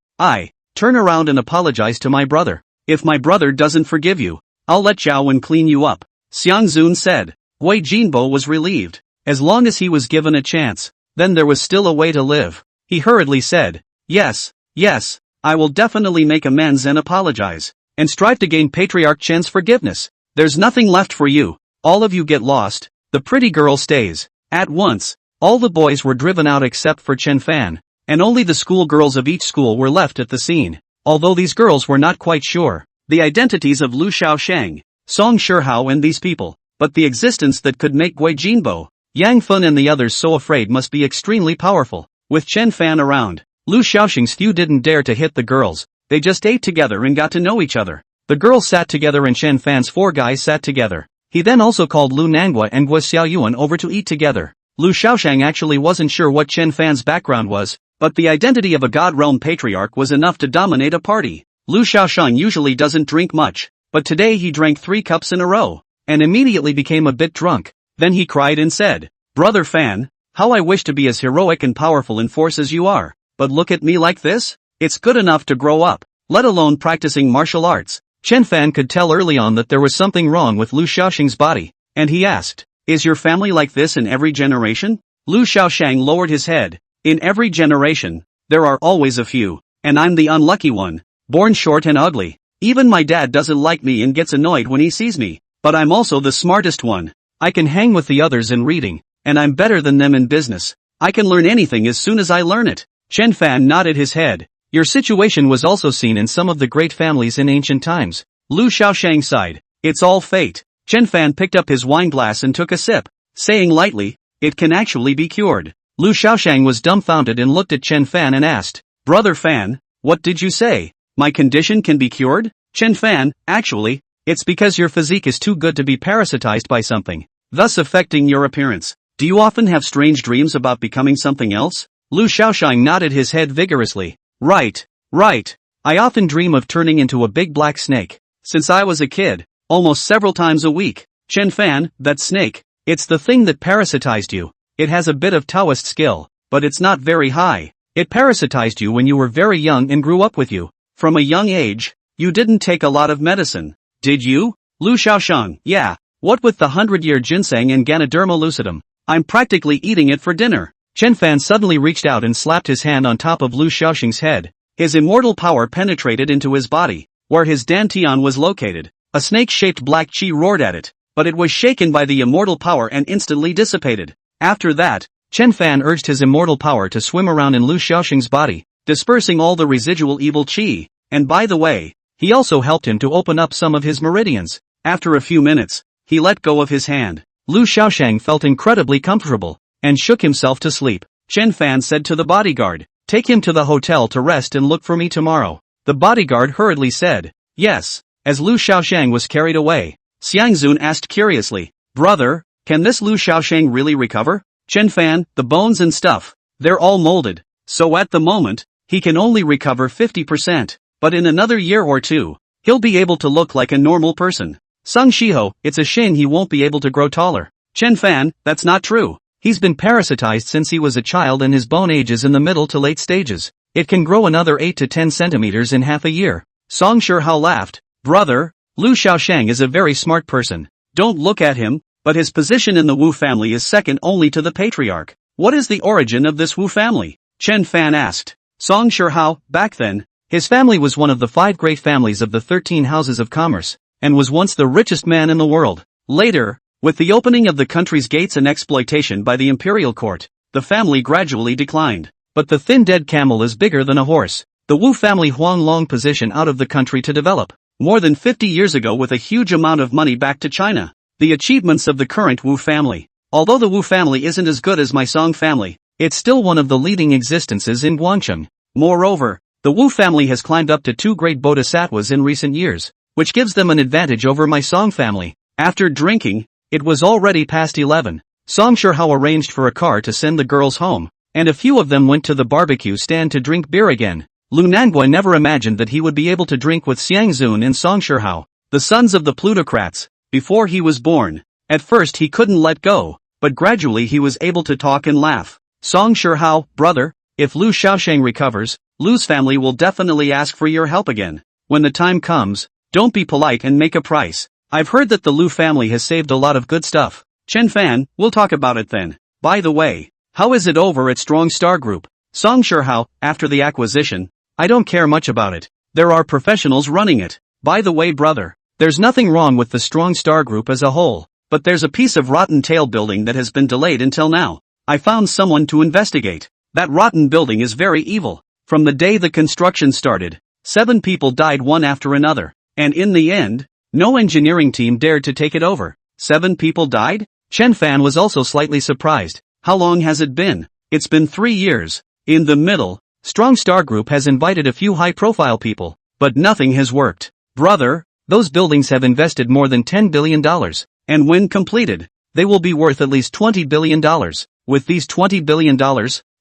Turn around and apologize to my brother. If my brother doesn't forgive you, I'll let Zhao Wen clean you up. Xiang Zun said. Gui Jinbo was relieved. As long as he was given a chance, then there was still a way to live. He hurriedly said, Yes, I will definitely make amends and apologize, and strive to gain Patriarch Chen's forgiveness. There's nothing left for you. All of you get lost. The pretty girl stays. At once, all the boys were driven out except for Chen Fan, and only the school girls of each school were left at the scene. Although these girls were not quite sure the identities of Lu Xiaoshang, Song Shihao and these people, but the existence that could make Gui Jinbo, Yang Fun and the others so afraid must be extremely powerful. With Chen Fan around, Lu Xiaoshang's few didn't dare to hit the girls. They just ate together and got to know each other. The girls sat together and Chen Fan's 4 guys sat together. He then also called Lu Nanguo and Gui Xiaoyuan over to eat together. Lu Xiaoshang actually wasn't sure what Chen Fan's background was, but the identity of a God Realm patriarch was enough to dominate a party. Lu Xiaoshang usually doesn't drink much, but today he drank 3 cups in a row, and immediately became a bit drunk. Then he cried and said, Brother Fan, how I wish to be as heroic and powerful in force as you are, but look at me like this? It's good enough to grow up, let alone practicing martial arts. Chen Fan could tell early on that there was something wrong with Lu Xiaoshang's body, and he asked, Is your family like this in every generation? Lu Xiaoshang lowered his head. In every generation, there are always a few, and I'm the unlucky one, born short and ugly. Even my dad doesn't like me and gets annoyed when he sees me, but I'm also the smartest one. I can hang with the others in reading, and I'm better than them in business. I can learn anything as soon as I learn it. Chen Fan nodded his head. Your situation was also seen in some of the great families in ancient times. Lu Xiaoshang sighed. It's all fate. Chen Fan picked up his wine glass and took a sip, saying lightly, It can actually be cured. Lu Xiaoshang was dumbfounded and looked at Chen Fan and asked, Brother Fan, what did you say? My condition can be cured? Chen Fan, actually, it's because your physique is too good to be parasitized by something, thus affecting your appearance. Do you often have strange dreams about becoming something else? Lu Xiaoshang nodded his head vigorously. Right. I often dream of turning into a big black snake. Since I was a kid, almost several times a week. Chen Fan, that snake, it's the thing that parasitized you. It has a bit of Taoist skill, but it's not very high. It parasitized you when you were very young and grew up with you. From a young age, you didn't take a lot of medicine, did you? Lu Xiaoshang, yeah. What with the 100-year ginseng and Ganoderma lucidum? I'm practically eating it for dinner. Chen Fan suddenly reached out and slapped his hand on top of Lu Xiaoshang's head. His immortal power penetrated into his body, where his dantian was located. A snake-shaped black chi roared at it, but it was shaken by the immortal power and instantly dissipated. After that, Chen Fan urged his immortal power to swim around in Lu Xiaoshang's body, dispersing all the residual evil chi, and by the way, he also helped him to open up some of his meridians. After a few minutes, he let go of his hand. Lu Xiaoshang felt incredibly comfortable, and shook himself to sleep. Chen Fan said to the bodyguard, Take him to the hotel to rest and look for me tomorrow. The bodyguard hurriedly said, Yes. As Lu Xiaoshang was carried away, Xiang Zun asked curiously, Brother, can this Lu Xiaoshang really recover? Chen Fan, the bones and stuff, they're all molded, so at the moment, he can only recover 50%, but in another year or 2, he'll be able to look like a normal person. Sung Shiho, it's a shame he won't be able to grow taller. Chen Fan, that's not true. He's been parasitized since he was a child and his bone age is in the middle to late stages. It can grow another 8 to 10 centimeters in half a year. Song Shihao laughed. Brother, Lu Xiaoshang is a very smart person. Don't look at him, but his position in the Wu family is second only to the patriarch. What is the origin of this Wu family? Chen Fan asked. Song Shihao, back then, his family was one of the 5 great families of the 13 houses of commerce, and was once the richest man in the world. Later, with the opening of the country's gates and exploitation by the imperial court, the family gradually declined. But the thin dead camel is bigger than a horse. The Wu family Huang long position out of the country to develop, more than 50 years ago with a huge amount of money back to China. The achievements of the current Wu family. Although the Wu family isn't as good as my Song family, it's still one of the leading existences in Guangcheng. Moreover, the Wu family has climbed up to 2 great bodhisattvas in recent years, which gives them an advantage over my Song family. After drinking, it was already past 11. Song Shihao arranged for a car to send the girls home, and a few of them went to the barbecue stand to drink beer again. Lu Nanguo never imagined that he would be able to drink with Xiang Zun and Song Shihao, the sons of the plutocrats, before he was born. At first he couldn't let go, but gradually he was able to talk and laugh. Song Shihao, brother, if Lu Shaosheng recovers, Lu's family will definitely ask for your help again. When the time comes, don't be polite and make a price. I've heard that the Lu family has saved a lot of good stuff. Chen Fan, we'll talk about it then. By the way, how is it over at Strong Star Group? Song Shihao, after the acquisition, I don't care much about it. There are professionals running it. By the way, brother, there's nothing wrong with the Strong Star Group as a whole, but there's a piece of rotten tail building that has been delayed until now. I found someone to investigate. That rotten building is very evil. From the day the construction started, 7 people died one after another, and in the end, no engineering team dared to take it over. 7 people died? Chen Fan was also slightly surprised. How long has it been? It's been 3 years. In the middle, Strong Star Group has invited a few high-profile people, but nothing has worked. Brother, those buildings have invested more than $10 billion, and when completed, they will be worth at least $20 billion. With these $20 billion,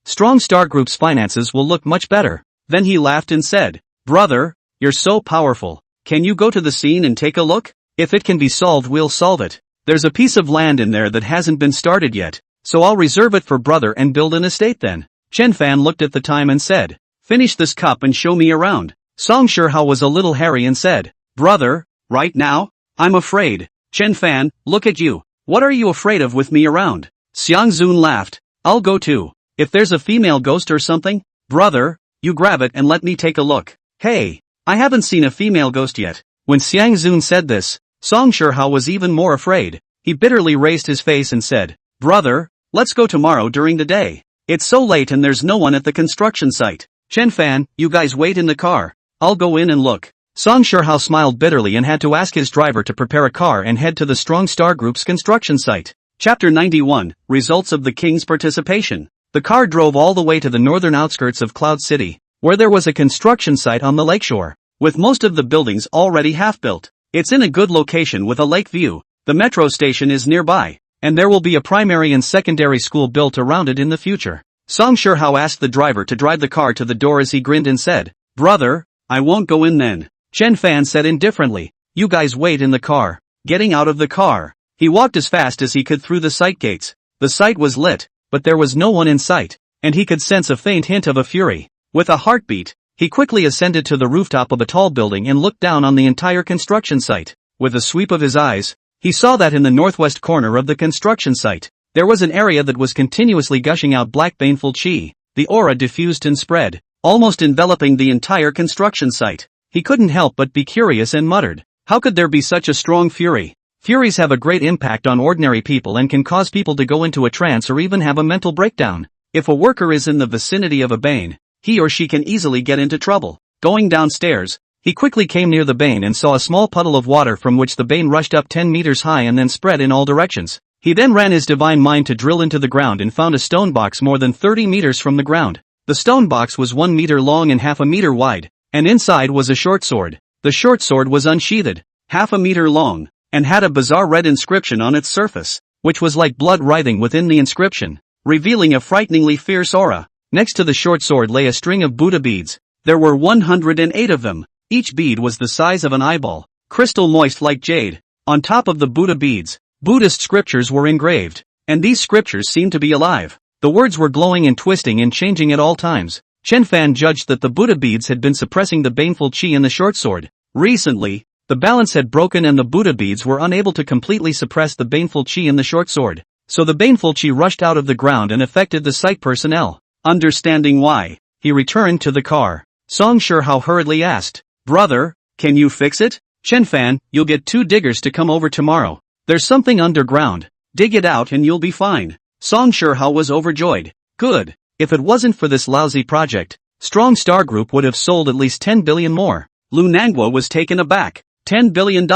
Strong Star Group's finances will look much better. Then he laughed and said, brother, you're so powerful. Can you go to the scene and take a look? If it can be solved, we'll solve it. There's a piece of land in there that hasn't been started yet, so I'll reserve it for brother and build an estate then. Chen Fan looked at the time and said, finish this cup and show me around. Song Shihao was a little hairy and said, brother, right now? I'm afraid. Chen Fan, look at you. What are you afraid of with me around? Xiang Zun laughed. I'll go too. If there's a female ghost or something, brother, you grab it and let me take a look. Hey, I haven't seen a female ghost yet. When Xiang Zun said this, Song Shihao was even more afraid. He bitterly raised his face and said, brother, let's go tomorrow during the day. It's so late and there's no one at the construction site. Chen Fan, you guys wait in the car. I'll go in and look. Song Shihao smiled bitterly and had to ask his driver to prepare a car and head to the Strong Star Group's construction site. Chapter 91, Results of the King's Participation. The car drove all the way to the northern outskirts of Cloud City, where there was a construction site on the lakeshore, with most of the buildings already half-built. It's in a good location with a lake view. The metro station is nearby, and there will be a primary and secondary school built around it in the future. Song Shihao asked the driver to drive the car to the door as he grinned and said, brother, I won't go in then. Chen Fan said indifferently, you guys wait in the car. Getting out of the car, he walked as fast as he could through the site gates. The site was lit, but there was no one in sight, and he could sense a faint hint of a fury. With a heartbeat, he quickly ascended to the rooftop of a tall building and looked down on the entire construction site. With a sweep of his eyes, he saw that in the northwest corner of the construction site, there was an area that was continuously gushing out black baneful chi. The aura diffused and spread, almost enveloping the entire construction site. He couldn't help but be curious and muttered, how could there be such a strong fury? Furies have a great impact on ordinary people and can cause people to go into a trance or even have a mental breakdown. If a worker is in the vicinity of a bane, he or she can easily get into trouble. Going downstairs, he quickly came near the bane and saw a small puddle of water from which the bane rushed up 10 meters high and then spread in all directions. He then ran his divine mind to drill into the ground and found a stone box more than 30 meters from the ground. The stone box was 1 meter long and half a meter wide, and inside was a short sword. The short sword was unsheathed, half a meter long, and had a bizarre red inscription on its surface, which was like blood writhing within the inscription, revealing a frighteningly fierce aura. Next to the short sword lay a string of Buddha beads. There were 108 of them. Each bead was the size of an eyeball, crystal moist like jade. On top of the Buddha beads, Buddhist scriptures were engraved, and these scriptures seemed to be alive. The words were glowing and twisting and changing at all times. Chen Fan judged that the Buddha beads had been suppressing the baneful chi in the short sword. Recently, the balance had broken and the Buddha beads were unable to completely suppress the baneful chi in the short sword. So the baneful chi rushed out of the ground and affected the site personnel. Understanding why, he returned to the car. Song Shihao hurriedly asked, brother, can you fix it? Chen Fan, you'll get 2 diggers to come over tomorrow. There's something underground. Dig it out and you'll be fine. Song Shihao was overjoyed. Good. If it wasn't for this lousy project, Strong Star Group would have sold at least 10 billion more. Lu Nanguo was taken aback. $10 billion.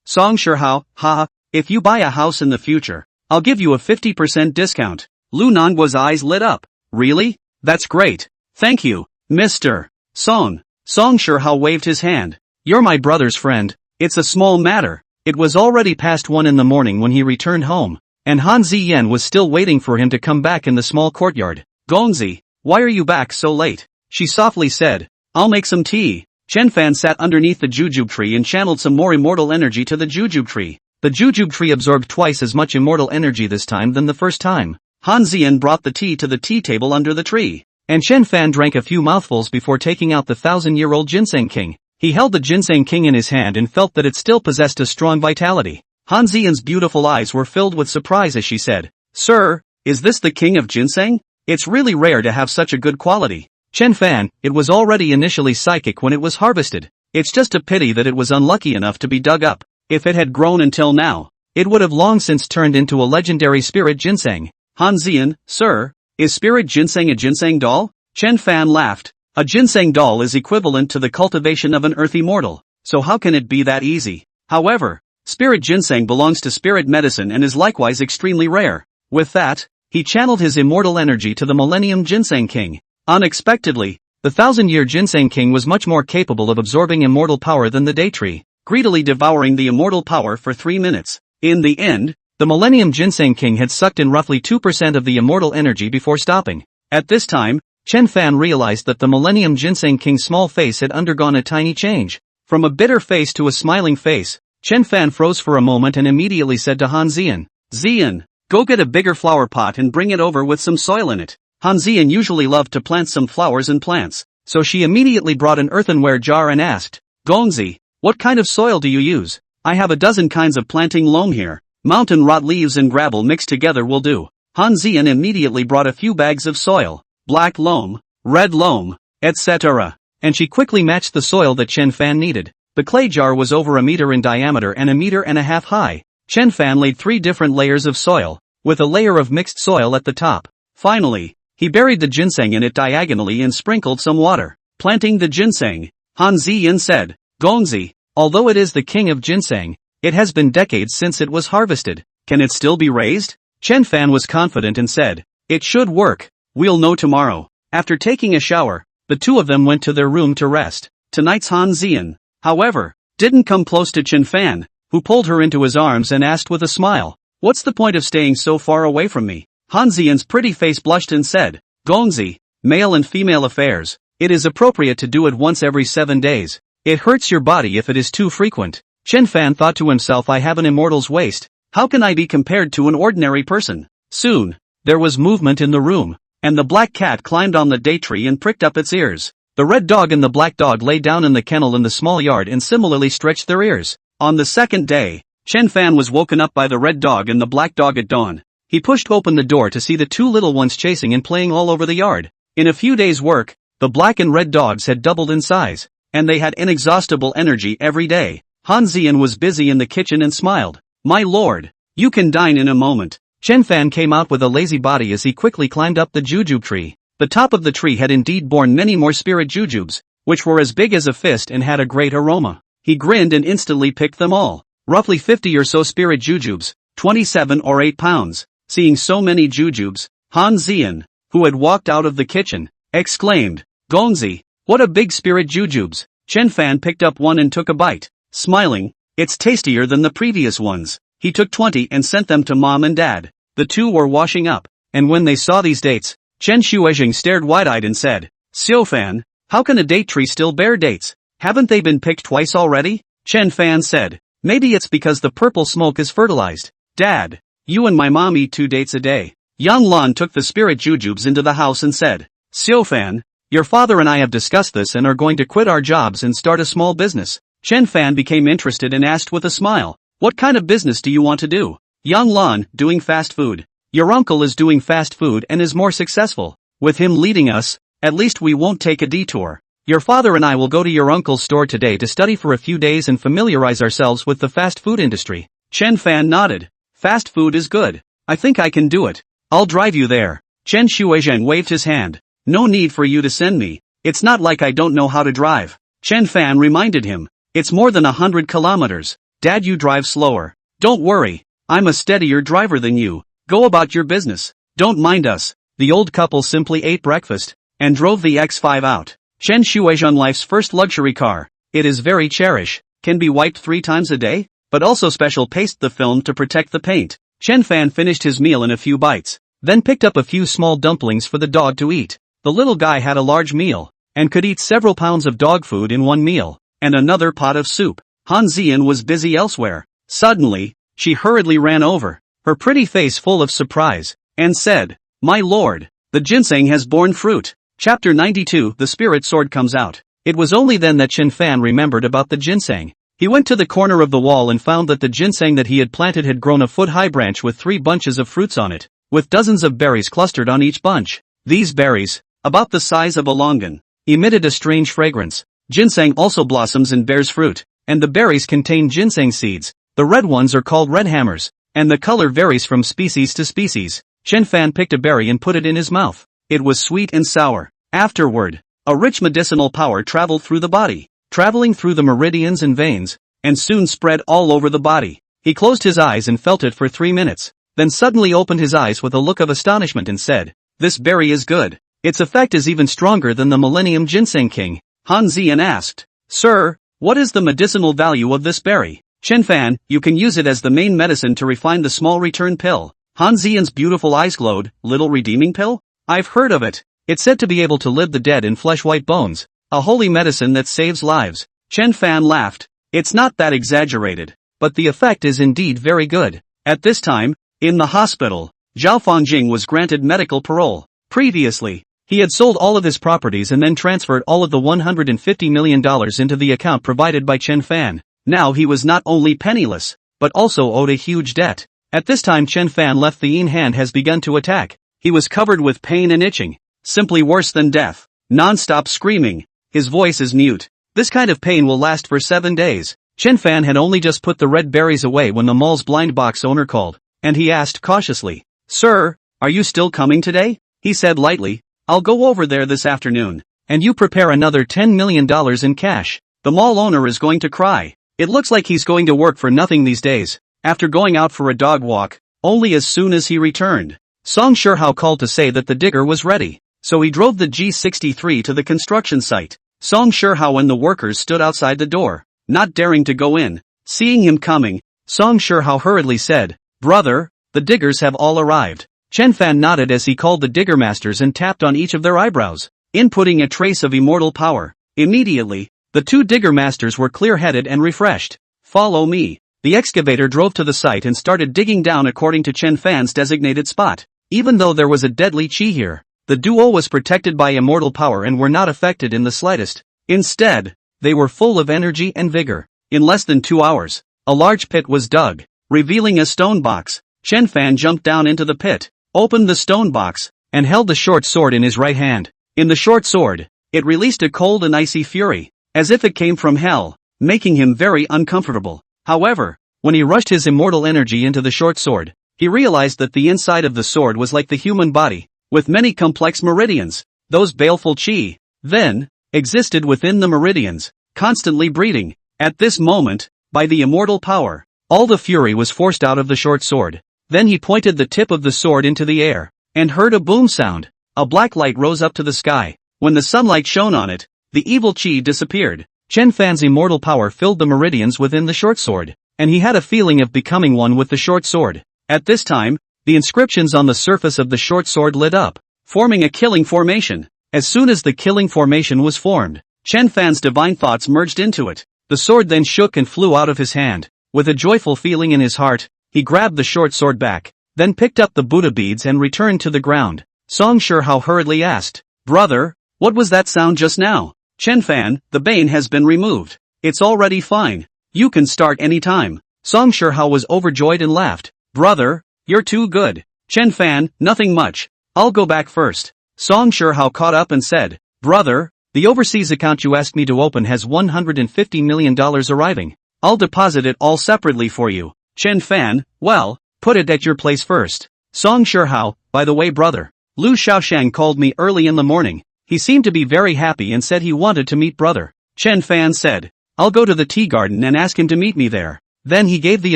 Song Shihao, haha, if you buy a house in the future, I'll give you a 50% discount. Lu Nanguo's eyes lit up. Really? That's great. Thank you, Mr. Song. Song Shihao waved his hand. You're my brother's friend. It's a small matter. It was already past 1 in the morning when he returned home, and Han Ziyan was still waiting for him to come back in the small courtyard. Gongzi, why are you back so late? She softly said. I'll make some tea. Chen Fan sat underneath the jujube tree and channeled some more immortal energy to the jujube tree. The jujube tree absorbed twice as much immortal energy this time than the first time. Han Ziyan brought the tea to the tea table under the tree, and Chen Fan drank a few mouthfuls before taking out the 1,000-year-old ginseng king. He held the ginseng king in his hand and felt that it still possessed a strong vitality. Han Ziyan's beautiful eyes were filled with surprise as she said, Sir, is this the king of ginseng? It's really rare to have such a good quality. Chen Fan, it was already initially psychic when it was harvested. It's just a pity that it was unlucky enough to be dug up. If it had grown until now, it would have long since turned into a legendary spirit ginseng. Han Ziyan, sir, is spirit ginseng a ginseng doll? Chen Fan laughed. A ginseng doll is equivalent to the cultivation of an earth immortal, so how can it be that easy? However, spirit ginseng belongs to spirit medicine and is likewise extremely rare. With that, he channeled his immortal energy to the Millennium Ginseng King. Unexpectedly, the 1,000-year Ginseng King was much more capable of absorbing immortal power than the Day Tree, greedily devouring the immortal power for 3 minutes. In the end, the Millennium Ginseng King had sucked in roughly 2% of the immortal energy before stopping. At this time, Chen Fan realized that the Millennium Ginseng King's small face had undergone a tiny change. From a bitter face to a smiling face, Chen Fan froze for a moment and immediately said to Han Ziyan, Ziyan, go get a bigger flower pot and bring it over with some soil in it. Han Ziyan usually loved to plant some flowers and plants, so she immediately brought an earthenware jar and asked, Gongzi, what kind of soil do you use? I have a dozen kinds of planting loam here. Mountain rot leaves and gravel mixed together will do. Han Ziyan immediately brought a few bags of soil, black loam, red loam, etc., and she quickly matched the soil that Chen Fan needed. The clay jar was over 1 meter in diameter and 1.5 meters high. Chen Fan laid 3 different layers of soil, with a layer of mixed soil at the top. Finally, he buried the ginseng in it diagonally and sprinkled some water. Planting the ginseng, Han Ziyan said, Gongzi, although it is the king of ginseng, it has been decades since it was harvested. Can it still be raised? Chen Fan was confident and said, it should work. We'll know tomorrow. After taking a shower, the two of them went to their room to rest. Tonight's Han Ziyan, however, didn't come close to Chen Fan, who pulled her into his arms and asked with a smile, what's the point of staying so far away from me? Han Ziyan's pretty face blushed and said, Gongzi, male and female affairs, it is appropriate to do it once every 7 days. It hurts your body if it is too frequent. Chen Fan thought to himself, I have an immortal's waist, how can I be compared to an ordinary person? Soon, there was movement in the room, and the black cat climbed on the day tree and pricked up its ears. The red dog and the black dog lay down in the kennel in the small yard and similarly stretched their ears. On the second day, Chen Fan was woken up by the red dog and the black dog at dawn. He pushed open the door to see the 2 little ones chasing and playing all over the yard. In a few days' work, the black and red dogs had doubled in size, and they had inexhaustible energy every day. Han Ziyan was busy in the kitchen and smiled. My lord, you can dine in a moment. Chen Fan came out with a lazy body as he quickly climbed up the jujube tree. The top of the tree had indeed borne many more spirit jujubes, which were as big as a fist and had a great aroma. He grinned and instantly picked them all. Roughly 50 or so spirit jujubes, 27 or 8 pounds. Seeing so many jujubes, Han Ziyan, who had walked out of the kitchen, exclaimed, Gongzi, what a big spirit jujubes. Chen Fan picked up one and took a bite, smiling, it's tastier than the previous ones. He took 20 and sent them to mom and dad. The two were washing up, and when they saw these dates, Chen Shuizheng stared wide-eyed and said, Xiu Fan, how can a date tree still bear dates? Haven't they been picked twice already? Chen Fan said, maybe it's because the purple smoke is fertilized. Dad, you and my mom eat 2 dates a day. Yang Lan took the spirit jujubes into the house and said, Xiu Fan, your father and I have discussed this and are going to quit our jobs and start a small business. Chen Fan became interested and asked with a smile, what kind of business do you want to do? Yang Lan, doing fast food. Your uncle is doing fast food and is more successful. With him leading us, at least we won't take a detour. Your father and I will go to your uncle's store today to study for a few days and familiarize ourselves with the fast food industry. Chen Fan nodded. Fast food is good. I think I can do it. I'll drive you there. Chen Shuizhen waved his hand. No need for you to send me. It's not like I don't know how to drive. Chen Fan reminded him. It's more than 100 kilometers. Dad, you drive slower. Don't worry. I'm a steadier driver than you. Go about your business. Don't mind us. The old couple simply ate breakfast and drove the X5 out. Chen Shuizhen life's first luxury car. It is very cherish. Can be wiped 3 times a day, but also special paste the film to protect the paint. Chen Fan finished his meal in a few bites, then picked up a few small dumplings for the dog to eat. The little guy had a large meal, and could eat several pounds of dog food in one meal, and another pot of soup. Han Zian was busy elsewhere. Suddenly, she hurriedly ran over, her pretty face full of surprise, and said, "My lord, the ginseng has borne fruit." Chapter 92. The spirit sword comes out. It was only then that Chen Fan remembered about the ginseng. He went to the corner of the wall and found that the ginseng that he had planted had grown a foot-high branch with 3 bunches of fruits on it, with dozens of berries clustered on each bunch. These berries, about the size of a longan, emitted a strange fragrance. Ginseng also blossoms and bears fruit, and the berries contain ginseng seeds. The red ones are called red hammers, and the color varies from species to species. Chen Fan picked a berry and put it in his mouth. It was sweet and sour. Afterward, a rich medicinal power traveled through the body, traveling through the meridians and veins, and soon spread all over the body. He closed his eyes and felt it for 3 minutes, then suddenly opened his eyes with a look of astonishment and said, "This berry is good. Its effect is even stronger than the Millennium Ginseng King." Han Zian asked, "Sir, what is the medicinal value of this berry?" "Chen Fan, you can use it as the main medicine to refine the small return pill." Han Zian's beautiful eyes glowed. "Little redeeming pill? I've heard of it. It's said to be able to live the dead in flesh-white bones. A holy medicine that saves lives." Chen Fan laughed. "It's not that exaggerated, but the effect is indeed very good." At this time, in the hospital, Zhao Fangjing was granted medical parole. Previously, he had sold all of his properties and then transferred all of the $150 million into the account provided by Chen Fan. Now he was not only penniless, but also owed a huge debt. At this time Chen Fan left the yin hand has begun to attack. He was covered with pain and itching, simply worse than death. Non-stop screaming. His voice is mute. This kind of pain will last for 7 days. Chen Fan had only just put the red berries away when the mall's blind box owner called, and he asked cautiously, "Sir, are you still coming today?" He said lightly, "I'll go over there this afternoon, and you prepare another $10 million in cash." The mall owner is going to cry. It looks like he's going to work for nothing these days. After going out for a dog walk, only as soon as he returned, Song Shihao called to say that the digger was ready, so he drove the G63 to the construction site. Song Shihao and the workers stood outside the door, not daring to go in. Seeing him coming, Song Shihao hurriedly said, "Brother, the diggers have all arrived." Chen Fan nodded as he called the digger masters and tapped on each of their eyebrows, inputting a trace of immortal power. Immediately, the 2 digger masters were clear-headed and refreshed. "Follow me." The excavator drove to the site and started digging down according to Chen Fan's designated spot. Even though there was a deadly chi here, the duo was protected by immortal power and were not affected in the slightest. Instead, they were full of energy and vigor. In less than 2 hours, a large pit was dug, revealing a stone box. Chen Fan jumped down into the pit, opened the stone box, and held the short sword in his right hand. In the short sword, it released a cold and icy fury, as if it came from hell, making him very uncomfortable. However, when he rushed his immortal energy into the short sword, he realized that the inside of the sword was like the human body, with many complex meridians. Those baleful chi, then, existed within the meridians, constantly breeding. At this moment, by the immortal power, all the fury was forced out of the short sword. Then he pointed the tip of the sword into the air, and heard a boom sound. A black light rose up to the sky. When the sunlight shone on it, the evil chi disappeared. Chen Fan's immortal power filled the meridians within the short sword, and he had a feeling of becoming one with the short sword. At this time, the inscriptions on the surface of the short sword lit up, forming a killing formation. As soon as the killing formation was formed, Chen Fan's divine thoughts merged into it. The sword then shook and flew out of his hand. With a joyful feeling in his heart, he grabbed the short sword back, then picked up the Buddha beads and returned to the ground. Song Shihao hurriedly asked, "Brother, what was that sound just now?" "Chen Fan, the bane has been removed. It's already fine. You can start any time." Song Shihao was overjoyed and laughed. "Brother, you're too good." "Chen Fan, nothing much. I'll go back first." Song Shihao caught up and said, "Brother, the overseas account you asked me to open has $150 million arriving. I'll deposit it all separately for you." "Chen Fan, well, put it at your place first." Song Shihao, "By the way brother, Lu Shaoshang called me early in the morning. He seemed to be very happy and said he wanted to meet brother." Chen Fan said, "I'll go to the tea garden and ask him to meet me there." Then he gave the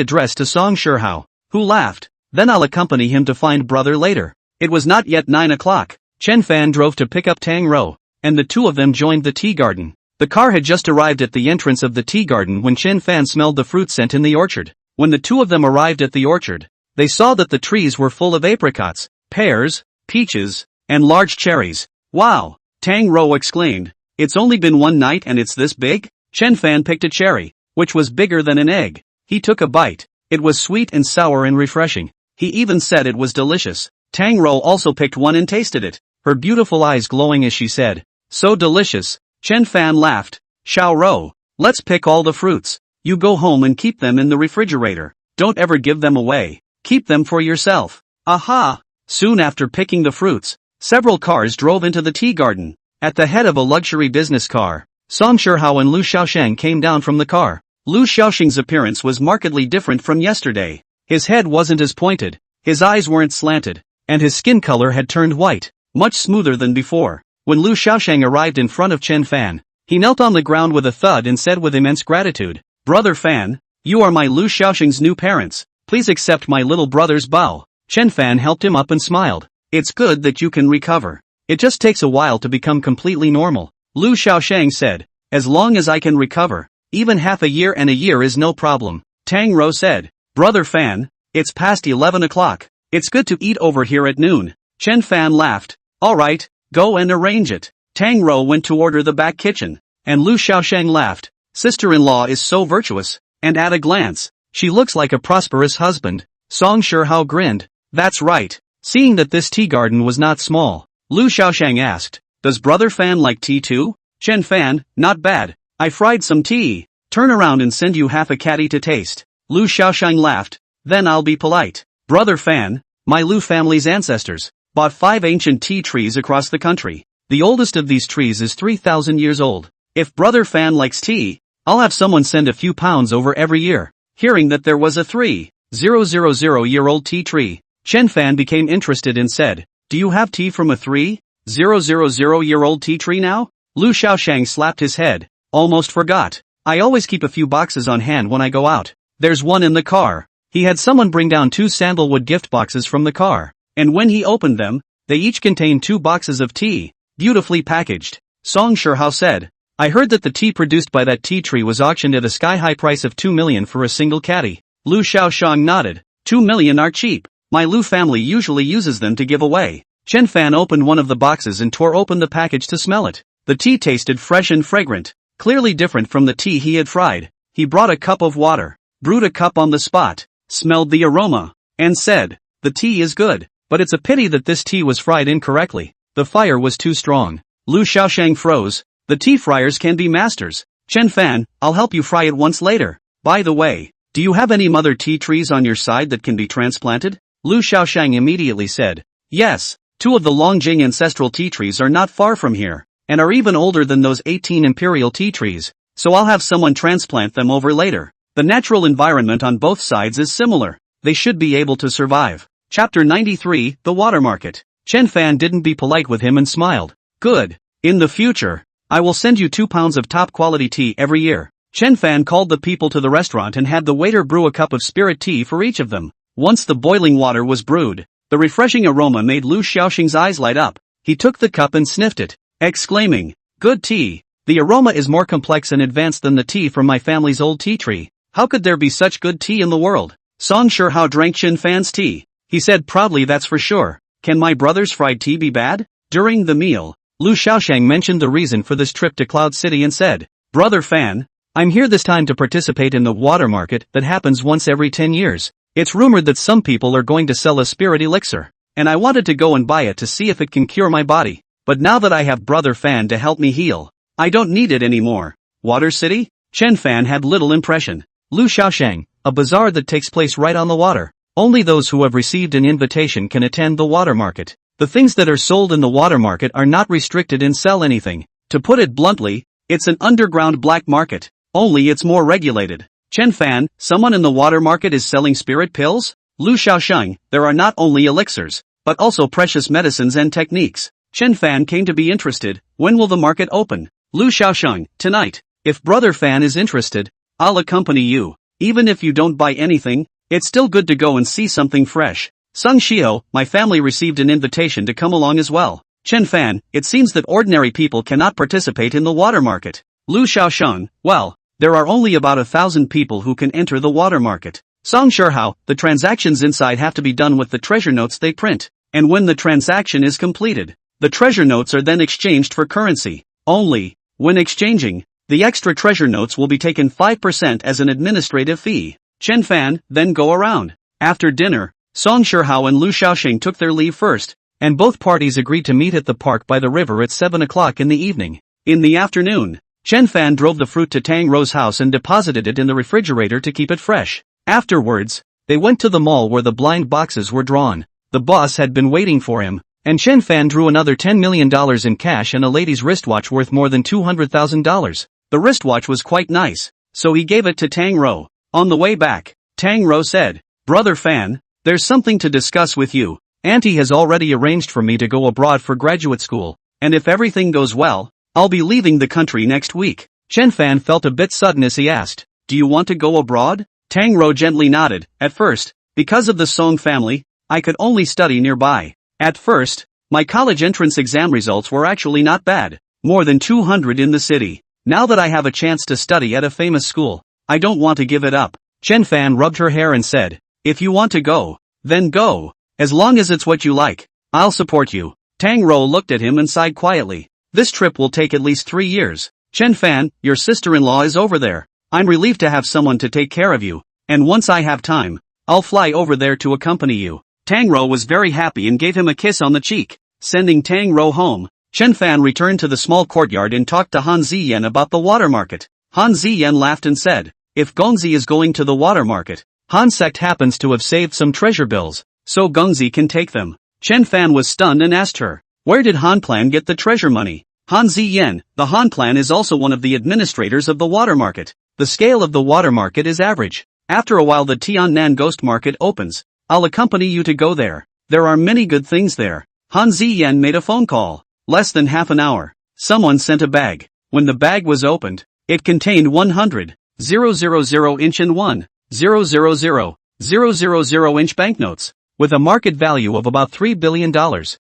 address to Song Shihao. Who laughed? Then I'll accompany him to find brother later. It was not yet 9 o'clock. Chen Fan drove to pick up Tang Rou, and the two of them joined the tea garden. The car had just arrived at the entrance of the tea garden when Chen Fan smelled the fruit scent in the orchard. When the two of them arrived at the orchard, they saw that the trees were full of apricots, pears, peaches, and large cherries. Wow! Tang Rou exclaimed. It's only been one night and it's this big? Chen Fan picked a cherry, which was bigger than an egg. He took a bite. It was sweet and sour and refreshing. He even said it was delicious. Tang Rou also picked one and tasted it, her beautiful eyes glowing as she said, so delicious. Chen Fan laughed. Xiao Rou, let's pick all the fruits. You go home and keep them in the refrigerator. Don't ever give them away. Keep them for yourself. Aha! Soon after picking the fruits, several cars drove into the tea garden. At the head of a luxury business car, Song Shihao and Lu Xiaosheng came down from the car. Lu Xiaosheng's appearance was markedly different from yesterday. His head wasn't as pointed, his eyes weren't slanted, and his skin color had turned white, much smoother than before. When Lu Xiaosheng arrived in front of Chen Fan, he knelt on the ground with a thud and said with immense gratitude, Brother Fan, you are my Lu Xiaosheng's new parents. Please accept my little brother's bow. Chen Fan helped him up and smiled. It's good that you can recover. It just takes a while to become completely normal. Lu Xiaosheng said, as long as I can recover, even half a year and a year is no problem. Tang Rou said, Brother Fan, it's past 11 o'clock. It's good to eat over here at noon. Chen Fan laughed. Alright, go and arrange it. Tang Rou went to order the back kitchen, and Lu Xiaosheng laughed. Sister-in-law is so virtuous, and at a glance, she looks like a prosperous husband. Song Shihao grinned. That's right. Seeing that this tea garden was not small, Lu Xiaosheng asked, does Brother Fan like tea too? Chen Fan, not bad. I fried some tea. Turn around and send you half a caddy to taste. Lu Xiaosheng laughed. Then I'll be polite. Brother Fan, my Lu family's ancestors, bought 5 ancient tea trees across the country. The oldest of these trees is 3,000 years old. If Brother Fan likes tea, I'll have someone send a few pounds over every year. Hearing that there was a 3,000-year-old tea tree, Chen Fan became interested and said, do you have tea from a 3,000-year-old tea tree now? Lu Xiaosheng slapped his head. Almost forgot. I always keep a few boxes on hand when I go out. There's one in the car. He had someone bring down 2 sandalwood gift boxes from the car, and when he opened them, they each contained 2 boxes of tea, beautifully packaged. Song Shihao said, I heard that the tea produced by that tea tree was auctioned at a sky-high price of 2 million for a single caddy. Lu Xiaosheng nodded. 2 million are cheap. My Lu family usually uses them to give away. Chen Fan opened one of the boxes and tore open the package to smell it. The tea tasted fresh and fragrant, clearly different from the tea he had fried. He brought a cup of water, brewed a cup on the spot, smelled the aroma, and said, the tea is good, but it's a pity that this tea was fried incorrectly. The fire was too strong. Lu Xiaosheng froze. The tea fryers can be masters. Chen Fan, I'll help you fry it once later. By the way, do you have any mother tea trees on your side that can be transplanted? Lu Xiaosheng immediately said, yes, 2 of the Longjing ancestral tea trees are not far from here, and are even older than those 18 imperial tea trees, so I'll have someone transplant them over later. The natural environment on both sides is similar. They should be able to survive. Chapter 93, The Water Market. Chen Fan didn't be polite with him and smiled. Good. In the future, I will send you 2 pounds of top quality tea every year. Chen Fan called the people to the restaurant and had the waiter brew a cup of spirit tea for each of them. Once the boiling water was brewed, the refreshing aroma made Lu Xiaosheng's eyes light up. He took the cup and sniffed it, exclaiming, good tea. The aroma is more complex and advanced than the tea from my family's old tea tree. How could there be such good tea in the world? Song Shihao drank Chen Fan's tea. He said proudly, that's for sure. Can my brother's fried tea be bad? During the meal, Lu Xiaosheng mentioned the reason for this trip to Cloud City and said, Brother Fan, I'm here this time to participate in the water market that happens once every 10 years. It's rumored that some people are going to sell a spirit elixir, and I wanted to go and buy it to see if it can cure my body. But now that I have Brother Fan to help me heal, I don't need it anymore. Water City? Chen Fan had little impression. Lu Xiaosheng, a bazaar that takes place right on the water. Only those who have received an invitation can attend the water market. The things that are sold in the water market are not restricted and sell anything. To put it bluntly, it's an underground black market, only it's more regulated. Chen Fan, someone in the water market is selling spirit pills? Lu Xiaosheng, there are not only elixirs, but also precious medicines and techniques. Chen Fan came to be interested. When will the market open? Lu Xiaosheng, tonight. If Brother Fan is interested, I'll accompany you. Even if you don't buy anything, It's still good to go and see something fresh. Sung Shio, my family received an invitation to come along as well. Chen Fan, it seems that ordinary people cannot participate in the water market. Lu Xiaosheng, well, there are only about 1,000 people who can enter the water market. Song Shihao, the transactions inside have to be done with the treasure notes they print. And when the transaction is completed, the treasure notes are then exchanged for currency. Only, when exchanging, the extra treasure notes will be taken 5% as an administrative fee. Chen Fan, then go around. After dinner, Song Shihao and Lu Xiaosheng took their leave first, and both parties agreed to meet at the park by the river at 7 o'clock in the evening. In the afternoon, Chen Fan drove the fruit to Tang Rou's house and deposited it in the refrigerator to keep it fresh. Afterwards, they went to the mall where the blind boxes were drawn. The boss had been waiting for him, and Chen Fan drew another $10 million in cash and a lady's wristwatch worth more than $200,000. The wristwatch was quite nice, so he gave it to Tang Rou. On the way back, Tang Rou said, "Brother Fan, there's something to discuss with you. Auntie has already arranged for me to go abroad for graduate school, and if everything goes well, I'll be leaving the country next week." Chen Fan felt a bit sudden as he asked, "Do you want to go abroad?" Tang Rou gently nodded. "At first, because of the Song family, I could only study nearby. At first, my college entrance exam results were actually not bad, more than 200 in the city. Now that I have a chance to study at a famous school, I don't want to give it up." Chen Fan rubbed her hair and said, "If you want to go, then go. As long as it's what you like, I'll support you." Tang Rou looked at him and sighed quietly. "This trip will take at least 3 years. Chen Fan, your sister-in-law is over there. I'm relieved to have someone to take care of you, and once I have time, I'll fly over there to accompany you." Tang Rou was very happy and gave him a kiss on the cheek. Sending Tang Rou home, Chen Fan returned to the small courtyard and talked to Han Ziyan about the water market. Han Ziyan laughed and said, "If Gongzi is going to the water market, Han sect happens to have saved some treasure bills, so Gongzi can take them." Chen Fan was stunned and asked her, "Where did Han clan get the treasure money?" Han Ziyan, the Han clan is also one of the administrators of the water market. The scale of the water market is average. After a while the Tiannan ghost market opens. I'll accompany you to go there. There are many good things there. Han Ziyan made a phone call. Less than half an hour. Someone sent a bag. When the bag was opened, it contained 100,000 inch and 1,000,000 inch banknotes, with a market value of about $3 billion.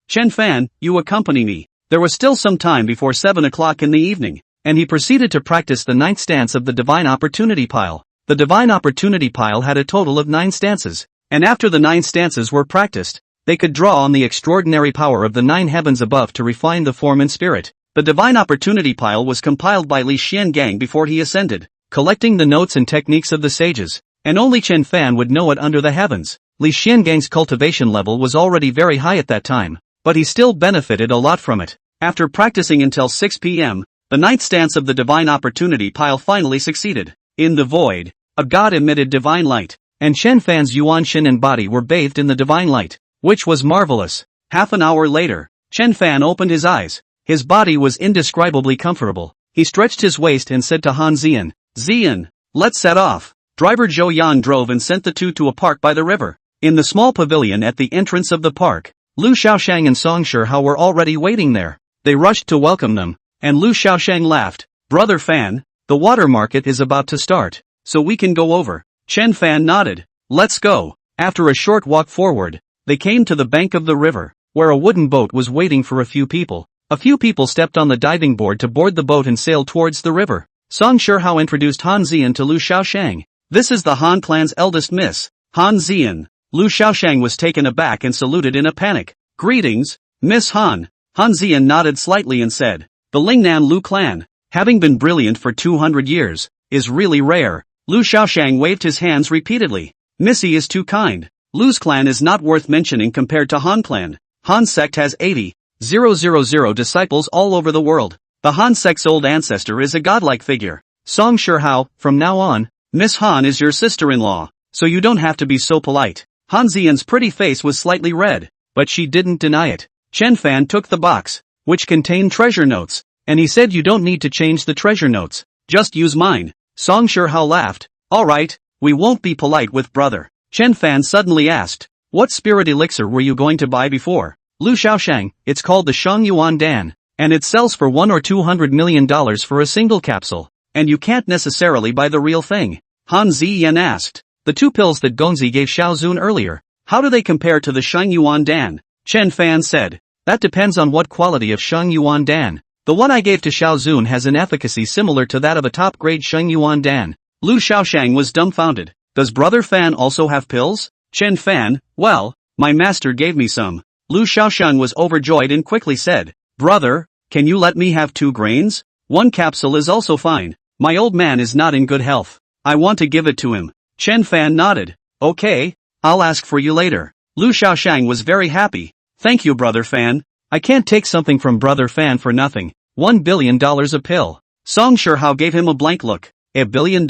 "Chen Fan, you accompany me." There was still some time before 7 o'clock in the evening, and he proceeded to practice the 9th stance of the Divine Opportunity Pile. The Divine Opportunity Pile had a total of 9 stances, and after the 9 stances were practiced, they could draw on the extraordinary power of the 9 heavens above to refine the form and spirit. The Divine Opportunity Pile was compiled by Li Xiangang before he ascended, collecting the notes and techniques of the sages, and only Chen Fan would know it under the heavens. Li Xiangang's cultivation level was already very high at that time, but he still benefited a lot from it. After practicing until 6 p.m., the 9th stance of the Divine Opportunity Pile finally succeeded. In the void, a god emitted divine light, and Chen Fan's Yuan Shin and body were bathed in the divine light, which was marvelous. Half an hour later, Chen Fan opened his eyes. His body was indescribably comfortable. He stretched his waist and said to Han Ziyan, "Ziyan, let's set off." Driver Zhou Yan drove and sent the two to a park by the river. In the small pavilion at the entrance of the park, Lu Xiaosheng and Song Shihao were already waiting there. They rushed to welcome them, and Lu Xiaosheng laughed. "Brother Fan, the water market is about to start, so we can go over." Chen Fan nodded. "Let's go." After a short walk forward, they came to the bank of the river, where a wooden boat was waiting for a few people. A few people stepped on the diving board to board the boat and sail towards the river. Song Shihao introduced Han Ziyan to Lu Xiaosheng. "This is the Han clan's eldest miss, Han Ziyan." Lu Xiaosheng was taken aback and saluted in a panic. "Greetings, Miss Han." Han Ziyan nodded slightly and said, "The Lingnan Lu clan, having been brilliant for 200 years, is really rare." Lu Xiaosheng waved his hands repeatedly. "Missy is too kind. Lu's clan is not worth mentioning compared to Han clan. Han sect has 80,000 disciples all over the world. The Han sect's old ancestor is a godlike figure. Song Shihao, from now on, Miss Han is your sister-in-law, so you don't have to be so polite." Han Ziyan's pretty face was slightly red, but she didn't deny it. Chen Fan took the box, which contained treasure notes, and he said, "You don't need to change the treasure notes, just use mine." Song Shihao laughed. "All right, we won't be polite with brother." Chen Fan suddenly asked, "What spirit elixir were you going to buy before?" Lu Xiaosheng, "It's called the Shang Yuan Dan, and it sells for $100 or $200 million for a single capsule, and you can't necessarily buy the real thing." Han Ziyan asked, The 2 pills that Gongzi gave Xiao Zun earlier. How do they compare to the Sheng Yuan Dan? Chen Fan said. That depends on what quality of Sheng Yuan Dan. The one I gave to Xiao Zun has an efficacy similar to that of a top-grade Sheng Yuan Dan. Lu Xiaoshang was dumbfounded. Does Brother Fan also have pills? Chen Fan, well, my master gave me some. Lu Xiaoshang was overjoyed and quickly said, Brother, can you let me have 2 grains? 1 capsule is also fine. My old man is not in good health. I want to give it to him. Chen Fan nodded. Okay, I'll ask for you later. Lu Xiaoshang was very happy. Thank you, Brother Fan. I can't take something from Brother Fan for nothing. $1 billion a pill. Song Shihao gave him a blank look. $1 billion?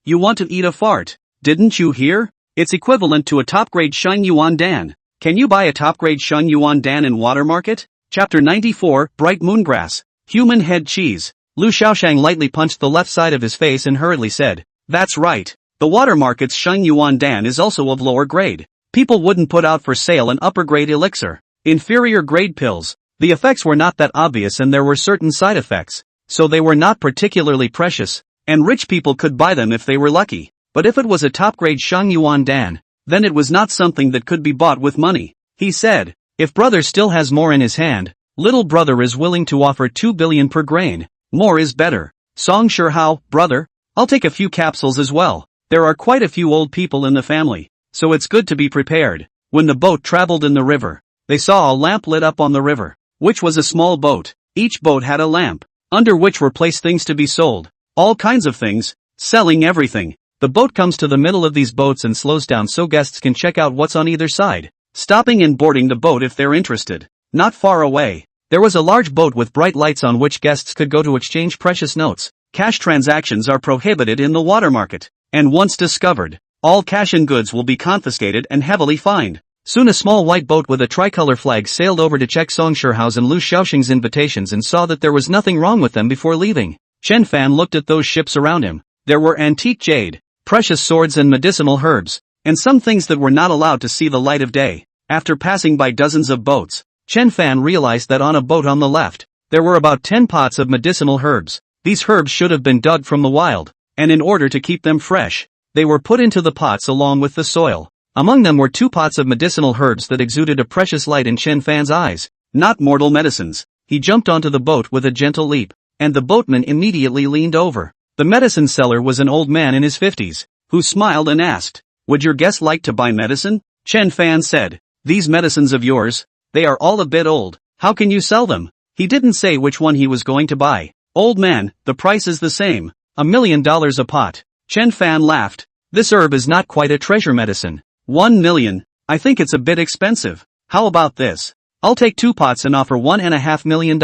You want to eat a fart? Didn't you hear? It's equivalent to a top-grade Sheng Yuan Dan. Can you buy a top-grade Sheng Yuan Dan in Water Market? Chapter 94, Bright Moongrass. Human Head Cheese. Lu Xiaoshang lightly punched the left side of his face and hurriedly said, That's right. The Water Market's Sheng Yuan Dan is also of lower grade. People wouldn't put out for sale an upper-grade elixir. Inferior-grade pills. The effects were not that obvious and there were certain side effects, so they were not particularly precious, and rich people could buy them if they were lucky. But if it was a top-grade Sheng Yuan Dan, then it was not something that could be bought with money. He said, if brother still has more in his hand, little brother is willing to offer 2 billion per grain. More is better. Song Shihao, brother, I'll take a few capsules as well. There are quite a few old people in the family, so it's good to be prepared. When the boat traveled in the river, they saw a lamp lit up on the river, which was a small boat. Each boat had a lamp, under which were placed things to be sold. All kinds of things, selling everything. The boat comes to the middle of these boats and slows down so guests can check out what's on either side, stopping and boarding the boat if they're interested. Not far away, there was a large boat with bright lights on which guests could go to exchange precious notes. Cash transactions are prohibited in the water market, and once discovered, all cash and goods will be confiscated and heavily fined. Soon a small white boat with a tricolor flag sailed over to check Song Shihao's and Lu Xiaosheng's invitations and saw that there was nothing wrong with them before leaving. Chen Fan looked at those ships around him. There were antique jade, precious swords and medicinal herbs, and some things that were not allowed to see the light of day. After passing by dozens of boats, Chen Fan realized that on a boat on the left, there were about 10 pots of medicinal herbs. These herbs should have been dug from the wild, and in order to keep them fresh, they were put into the pots along with the soil. Among them were 2 pots of medicinal herbs that exuded a precious light in Chen Fan's eyes. Not mortal medicines. He jumped onto the boat with a gentle leap, and the boatman immediately leaned over. The medicine seller was an old man in his 50s, who smiled and asked, Would your guest like to buy medicine? Chen Fan said, These medicines of yours, they are all a bit old. How can you sell them? He didn't say which one he was going to buy. Old man, the price is the same. $1 million a pot. Chen Fan laughed. This herb is not quite a treasure medicine. 1 million. I think it's a bit expensive. How about this? I'll take 2 pots and offer $1.5 million.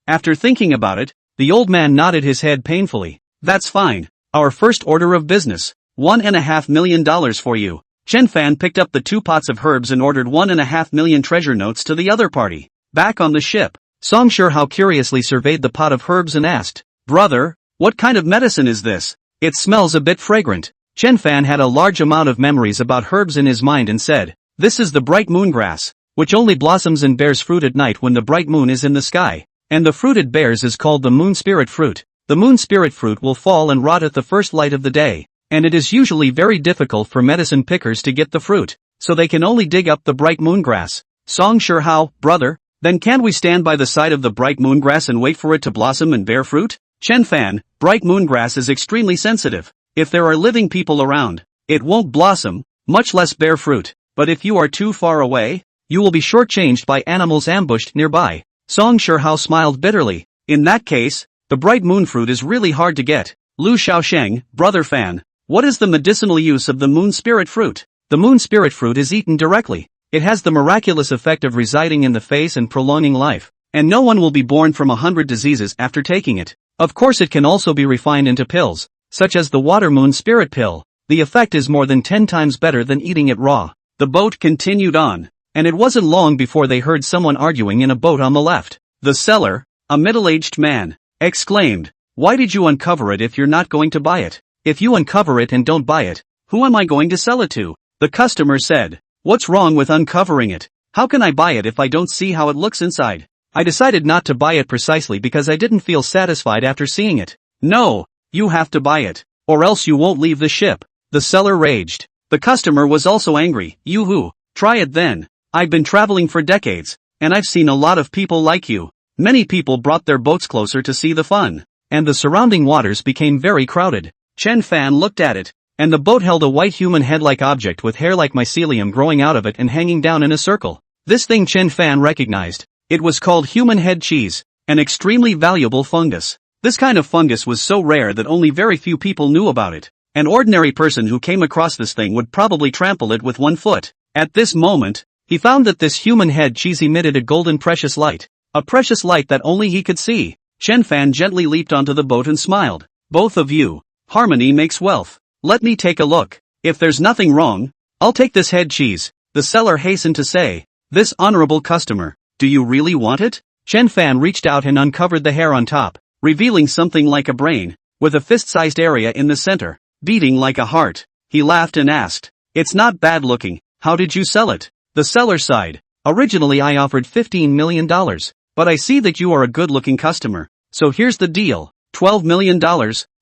After thinking about it, the old man nodded his head painfully. That's fine. Our first order of business. $1.5 million for you. Chen Fan picked up the 2 pots of herbs and ordered 1.5 million treasure notes to the other party. Back on the ship, Song Shihao curiously surveyed the pot of herbs and asked, Brother, what kind of medicine is this? It smells a bit fragrant. Chen Fan had a large amount of memories about herbs in his mind and said, This is the bright moon grass, which only blossoms and bears fruit at night when the bright moon is in the sky, and the fruit it bears is called the moon spirit fruit. The moon spirit fruit will fall and rot at the first light of the day, and it is usually very difficult for medicine pickers to get the fruit, so they can only dig up the bright moon grass. Song Shihao, brother, then can't we stand by the side of the bright moon grass and wait for it to blossom and bear fruit? Chen Fan, bright moon grass is extremely sensitive. If there are living people around, it won't blossom, much less bear fruit, but if you are too far away, you will be shortchanged by animals ambushed nearby. Song Shihao smiled bitterly. In that case, the bright moon fruit is really hard to get. Lu Xiaosheng, brother Fan, what is the medicinal use of the moon spirit fruit? The moon spirit fruit is eaten directly. It has the miraculous effect of residing in the face and prolonging life, and no one will be born from 100 diseases after taking it. Of course it can also be refined into pills, such as the water moon spirit pill. The effect is more than 10 times better than eating it raw. The boat continued on, and it wasn't long before they heard someone arguing in a boat on the left. The seller, a middle-aged man, exclaimed, Why did you uncover it if you're not going to buy it? If you uncover it and don't buy it, who am I going to sell it to? The customer said, What's wrong with uncovering it? How can I buy it if I don't see how it looks inside? I decided not to buy it precisely because I didn't feel satisfied after seeing it. No, you have to buy it, or else you won't leave the ship. The seller raged. The customer was also angry. Yoo-hoo, try it then. I've been traveling for decades, and I've seen a lot of people like you. Many people brought their boats closer to see the fun, and the surrounding waters became very crowded. Chen Fan looked at it, and the boat held a white human head-like object with hair like mycelium growing out of it and hanging down in a circle. This thing Chen Fan recognized. It was called human head cheese, an extremely valuable fungus. This kind of fungus was so rare that only very few people knew about it. An ordinary person who came across this thing would probably trample it with 1 foot. At this moment, he found that this human head cheese emitted a golden precious light. A precious light that only he could see. Chen Fan gently leaped onto the boat and smiled. Both of you. Harmony makes wealth. Let me take a look. If there's nothing wrong, I'll take this head cheese, the seller hastened to say. This honorable customer, do you really want it? Chen Fan reached out and uncovered the hair on top, revealing something like a brain, with a fist-sized area in the center, beating like a heart. He laughed and asked, it's not bad looking, how did you sell it? The seller sighed. Originally I offered $15 million, but I see that you are a good-looking customer, so here's the deal, $12 million,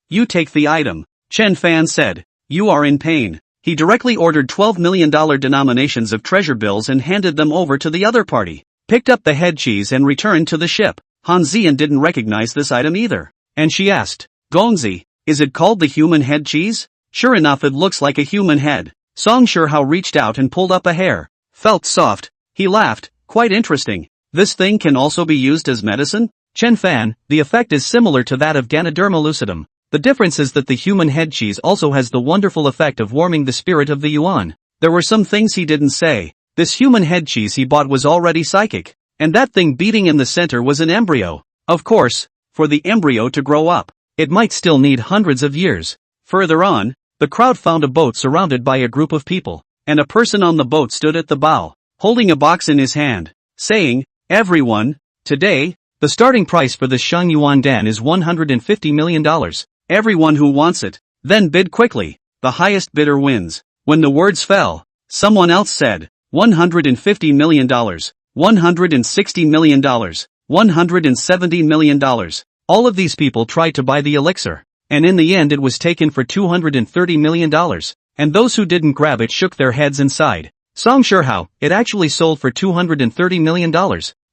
you take the item. Chen Fan said, you are in pain. He directly ordered $12 million denominations of treasure bills and handed them over to the other party, picked up the head cheese and returned to the ship. Han Zian didn't recognize this item either, and she asked, Gongzi, is it called the human head cheese? Sure enough it looks like a human head. Song Shihao reached out and pulled up a hair. Felt soft. He laughed, quite interesting. This thing can also be used as medicine? Chen Fan, the effect is similar to that of Ganoderma lucidum. The difference is that the human head cheese also has the wonderful effect of warming the spirit of the Yuan. There were some things he didn't say. This human head cheese he bought was already psychic, and that thing beating in the center was an embryo. Of course, for the embryo to grow up, it might still need hundreds of years. Further on, the crowd found a boat surrounded by a group of people, and a person on the boat stood at the bow, holding a box in his hand, saying, everyone, today, the starting price for the Sheng Yuan Dan is $150 million. Everyone who wants it, then bid quickly, the highest bidder wins. When the words fell, someone else said, $150 million, $160 million, $170 million. All of these people tried to buy the elixir, and in the end it was taken for $230 million, and those who didn't grab it shook their heads and sighed. Song Shihao, it actually sold for $230 million.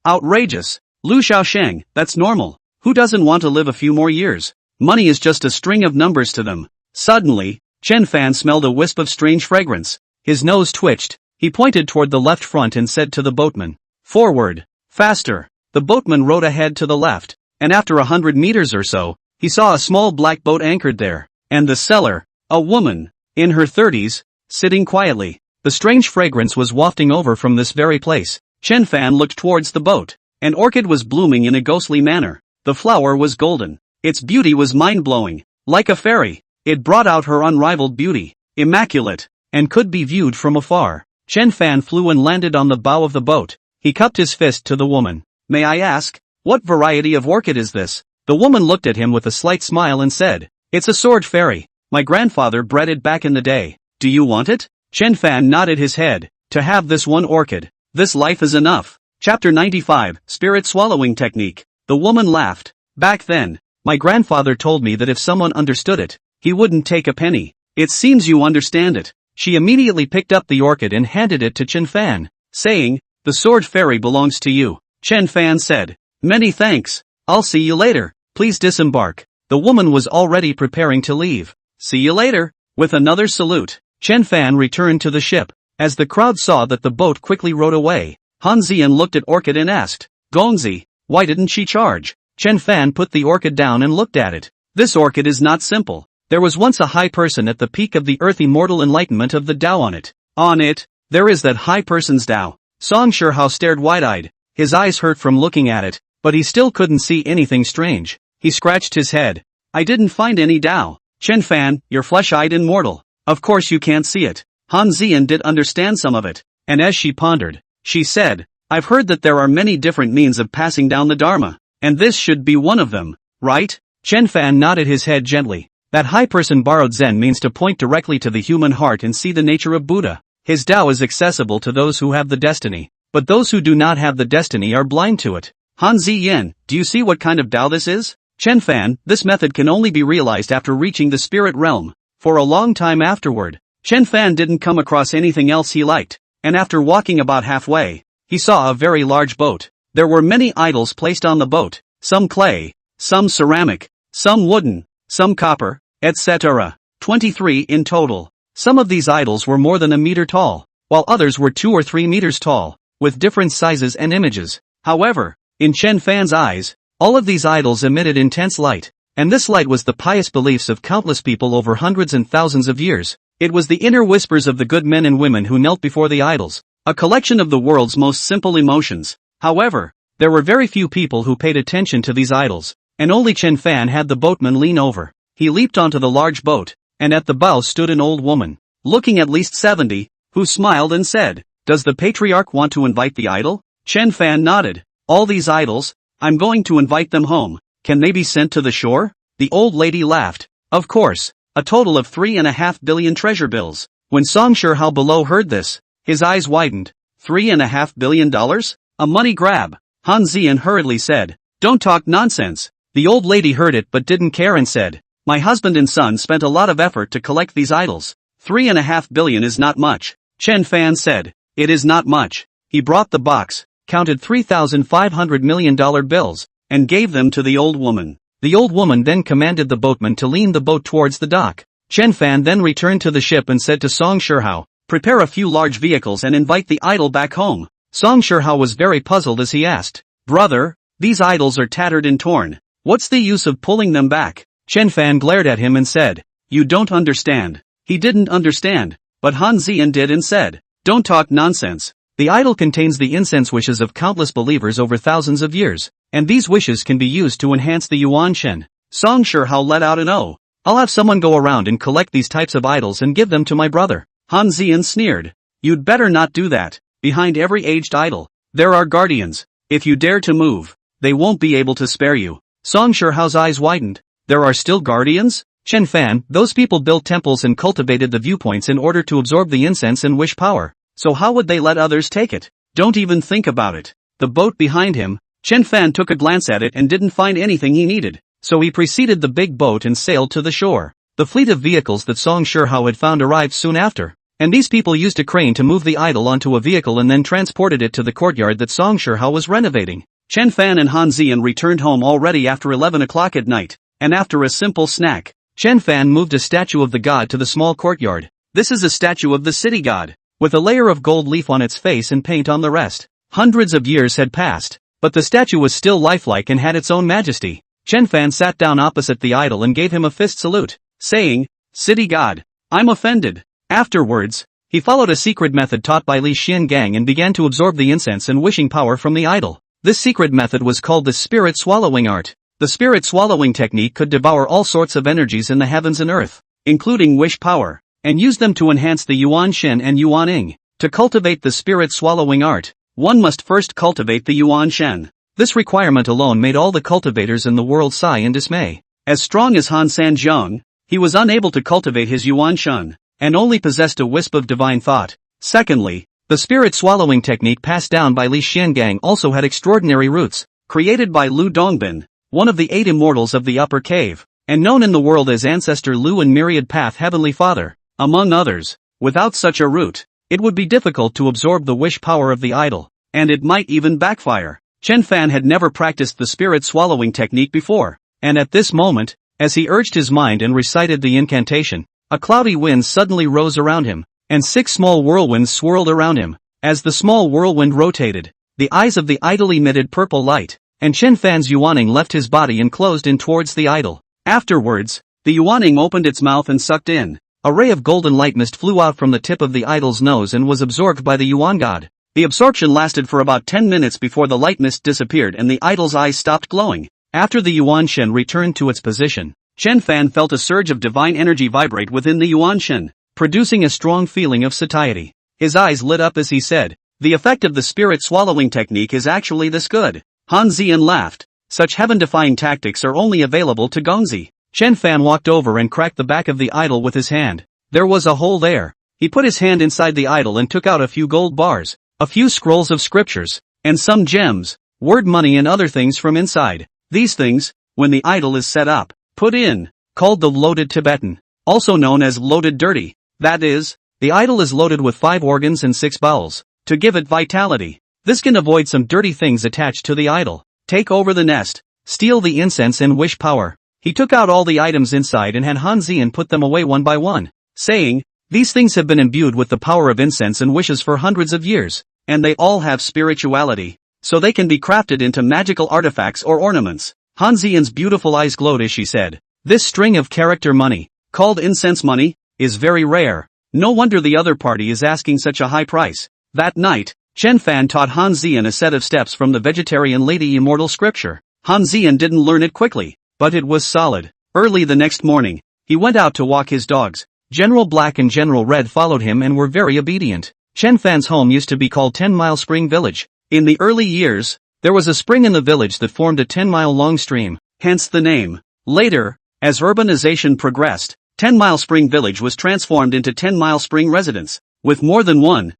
Outrageous. Lu Xiaosheng, that's normal. Who doesn't want to live a few more years? Money is just a string of numbers to them. Suddenly, Chen Fan smelled a wisp of strange fragrance. His nose twitched. He pointed toward the left front and said to the boatman, forward, faster. The boatman rowed ahead to the left, and after 100 meters or so, he saw a small black boat anchored there, and the seller, a woman, in her 30s, sitting quietly. The strange fragrance was wafting over from this very place. Chen Fan looked towards the boat. An orchid was blooming in a ghostly manner. The flower was golden. Its beauty was mind-blowing. Like a fairy, it brought out her unrivaled beauty, immaculate, and could be viewed from afar. Chen Fan flew and landed on the bow of the boat. He cupped his fist to the woman. May I ask, what variety of orchid is this? The woman looked at him with a slight smile and said, it's a sword fairy. My grandfather bred it back in the day. Do you want it? Chen Fan nodded his head. To have this one orchid. This life is enough. Chapter 95, Spirit Swallowing Technique. The woman laughed. Back then, my grandfather told me that if someone understood it, he wouldn't take a penny. It seems you understand it. She immediately picked up the orchid and handed it to Chen Fan, saying, the sword fairy belongs to you. Chen Fan said, many thanks. I'll see you later. Please disembark. The woman was already preparing to leave. See you later. With another salute, Chen Fan returned to the ship. As the crowd saw that the boat quickly rowed away, Han Zian looked at Orchid and asked, Gongzi, why didn't she charge? Chen Fan put the orchid down and looked at it. This orchid is not simple. There was once a high person at the peak of the earth immortal enlightenment of the Tao on it. On it, there is that high person's Tao. Song Shihao stared wide-eyed. His eyes hurt from looking at it, but he still couldn't see anything strange. He scratched his head. I didn't find any Tao. Chen Fan, you're flesh-eyed immortal. Of course you can't see it. Han Zian did understand some of it, and as she pondered, she said, I've heard that there are many different means of passing down the Dharma, and this should be one of them, right? Chen Fan nodded his head gently. That high person borrowed Zen means to point directly to the human heart and see the nature of Buddha. His Tao is accessible to those who have the destiny, but those who do not have the destiny are blind to it. Han Ziyan, do you see what kind of Tao this is? Chen Fan, this method can only be realized after reaching the spirit realm. For a long time afterward, Chen Fan didn't come across anything else he liked, and after walking about halfway, he saw a very large boat. There were many idols placed on the boat, some clay, some ceramic, some wooden, some copper, etc. 23 in total. Some of these idols were more than a meter tall, while others were 2 or 3 meters tall, with different sizes and images. However, in Chen Fan's eyes, all of these idols emitted intense light, and this light was the pious beliefs of countless people over hundreds and thousands of years. It was the inner whispers of the good men and women who knelt before the idols, a collection of the world's most simple emotions. However, there were very few people who paid attention to these idols, and only Chen Fan had the boatman lean over. He leaped onto the large boat, and at the bow stood an old woman, looking at least 70, who smiled and said, "Does the patriarch want to invite the idol?" Chen Fan nodded. "All these idols? I'm going to invite them home. Can they be sent to the shore?" The old lady laughed. "Of course, a total of 3.5 billion treasure bills." When Song Shihao below heard this, his eyes widened. $3.5 billion? A money grab. Han Zian hurriedly said, "Don't talk nonsense." The old lady heard it but didn't care and said, "My husband and son spent a lot of effort to collect these idols. 3.5 billion is not much." Chen Fan said, "It is not much." He brought the box, counted $3,500 million bills, and gave them to the old woman. The old woman then commanded the boatman to lean the boat towards the dock. Chen Fan then returned to the ship and said to Song Shihao, "Prepare a few large vehicles and invite the idol back home." Song Shihao was very puzzled as he asked, "Brother, these idols are tattered and torn. What's the use of pulling them back?" Chen Fan glared at him and said, "You don't understand." He didn't understand, but Han Zian did and said, "Don't talk nonsense. The idol contains the incense wishes of countless believers over thousands of years, and these wishes can be used to enhance the Yuan Shen." Song Shihao let out an "Oh. I'll have someone go around and collect these types of idols and give them to my brother." Han Zian sneered, "You'd better not do that. Behind every aged idol, there are guardians. If you dare to move, they won't be able to spare you." Song Shihao's eyes widened. "There are still guardians?" Chen Fan, "Those people built temples and cultivated the viewpoints in order to absorb the incense and wish power. So how would they let others take it? Don't even think about it." The boat behind him, Chen Fan took a glance at it and didn't find anything he needed, so he preceded the big boat and sailed to the shore. The fleet of vehicles that Song Shihao had found arrived soon after, and these people used a crane to move the idol onto a vehicle and then transported it to the courtyard that Song Shihao was renovating. Chen Fan and Han Zian returned home already after 11 o'clock at night, and after a simple snack, Chen Fan moved a statue of the god to the small courtyard. This is a statue of the city god, with a layer of gold leaf on its face and paint on the rest. Hundreds of years had passed, but the statue was still lifelike and had its own majesty. Chen Fan sat down opposite the idol and gave him a fist salute, saying, "City god, I'm offended." Afterwards, he followed a secret method taught by Li Xiangang and began to absorb the incense and wishing power from the idol. This secret method was called the spirit swallowing art. The spirit swallowing technique could devour all sorts of energies in the heavens and earth, including wish power, and use them to enhance the Yuan Shen and Yuan Ying. To cultivate the spirit swallowing art, one must first cultivate the Yuan Shen. This requirement alone made all the cultivators in the world sigh in dismay. As strong as Han Sanjiang, he was unable to cultivate his Yuan Shen, and only possessed a wisp of divine thought. Secondly, the spirit swallowing technique passed down by Li Xiangang also had extraordinary roots, created by Lu Dongbin, one of the 8 immortals of the upper cave, and known in the world as Ancestor Lu and Myriad Path Heavenly Father, among others. Without such a root, it would be difficult to absorb the wish power of the idol, and it might even backfire. Chen Fan had never practiced the spirit swallowing technique before, and at this moment, as he urged his mind and recited the incantation, a cloudy wind suddenly rose around him, and 6 small whirlwinds swirled around him. As the small whirlwind rotated, the eyes of the idol emitted purple light, and Chen Fan's Yuaning left his body and closed in towards the idol. Afterwards, the Yuaning opened its mouth and sucked in. A ray of golden light mist flew out from the tip of the idol's nose and was absorbed by the Yuan god. The absorption lasted for about 10 minutes before the light mist disappeared and the idol's eyes stopped glowing. After the Yuan Shen returned to its position, Chen Fan felt a surge of divine energy vibrate within the Yuan Shen, producing a strong feeling of satiety. His eyes lit up as he said, "The effect of the spirit swallowing technique is actually this good." Han Zian laughed. "Such heaven-defying tactics are only available to Gongzi." Chen Fan walked over and cracked the back of the idol with his hand. There was a hole there. He put his hand inside the idol and took out a few gold bars, a few scrolls of scriptures, and some gems, word money and other things from inside. These things, when the idol is set up, put in, called the loaded Tibetan. also known as loaded dirty. That is, the idol is loaded with 5 organs and 6 bowels, to give it vitality. This can avoid some dirty things attached to the idol. Take over the nest, steal the incense and wish power. He took out all the items inside and had Han Zian put them away one by one, saying, "These things have been imbued with the power of incense and wishes for hundreds of years, and they all have spirituality, so they can be crafted into magical artifacts or ornaments." Han Zian's beautiful eyes glowed as she said, "This string of character money, called incense money, is very rare. No wonder the other party is asking such a high price." That night, Chen Fan taught Han Zian a set of steps from the vegetarian lady immortal scripture. Han Zian didn't learn it quickly, but it was solid. Early the next morning, he went out to walk his dogs. General Black and General Red followed him and were very obedient. Chen Fan's home used to be called 10-Mile Spring Village. In the early years, there was a spring in the village that formed a 10-mile-long stream, hence the name. Later, as urbanization progressed, 10-Mile Spring Village was transformed into 10-Mile Spring Residence, with more than 1,000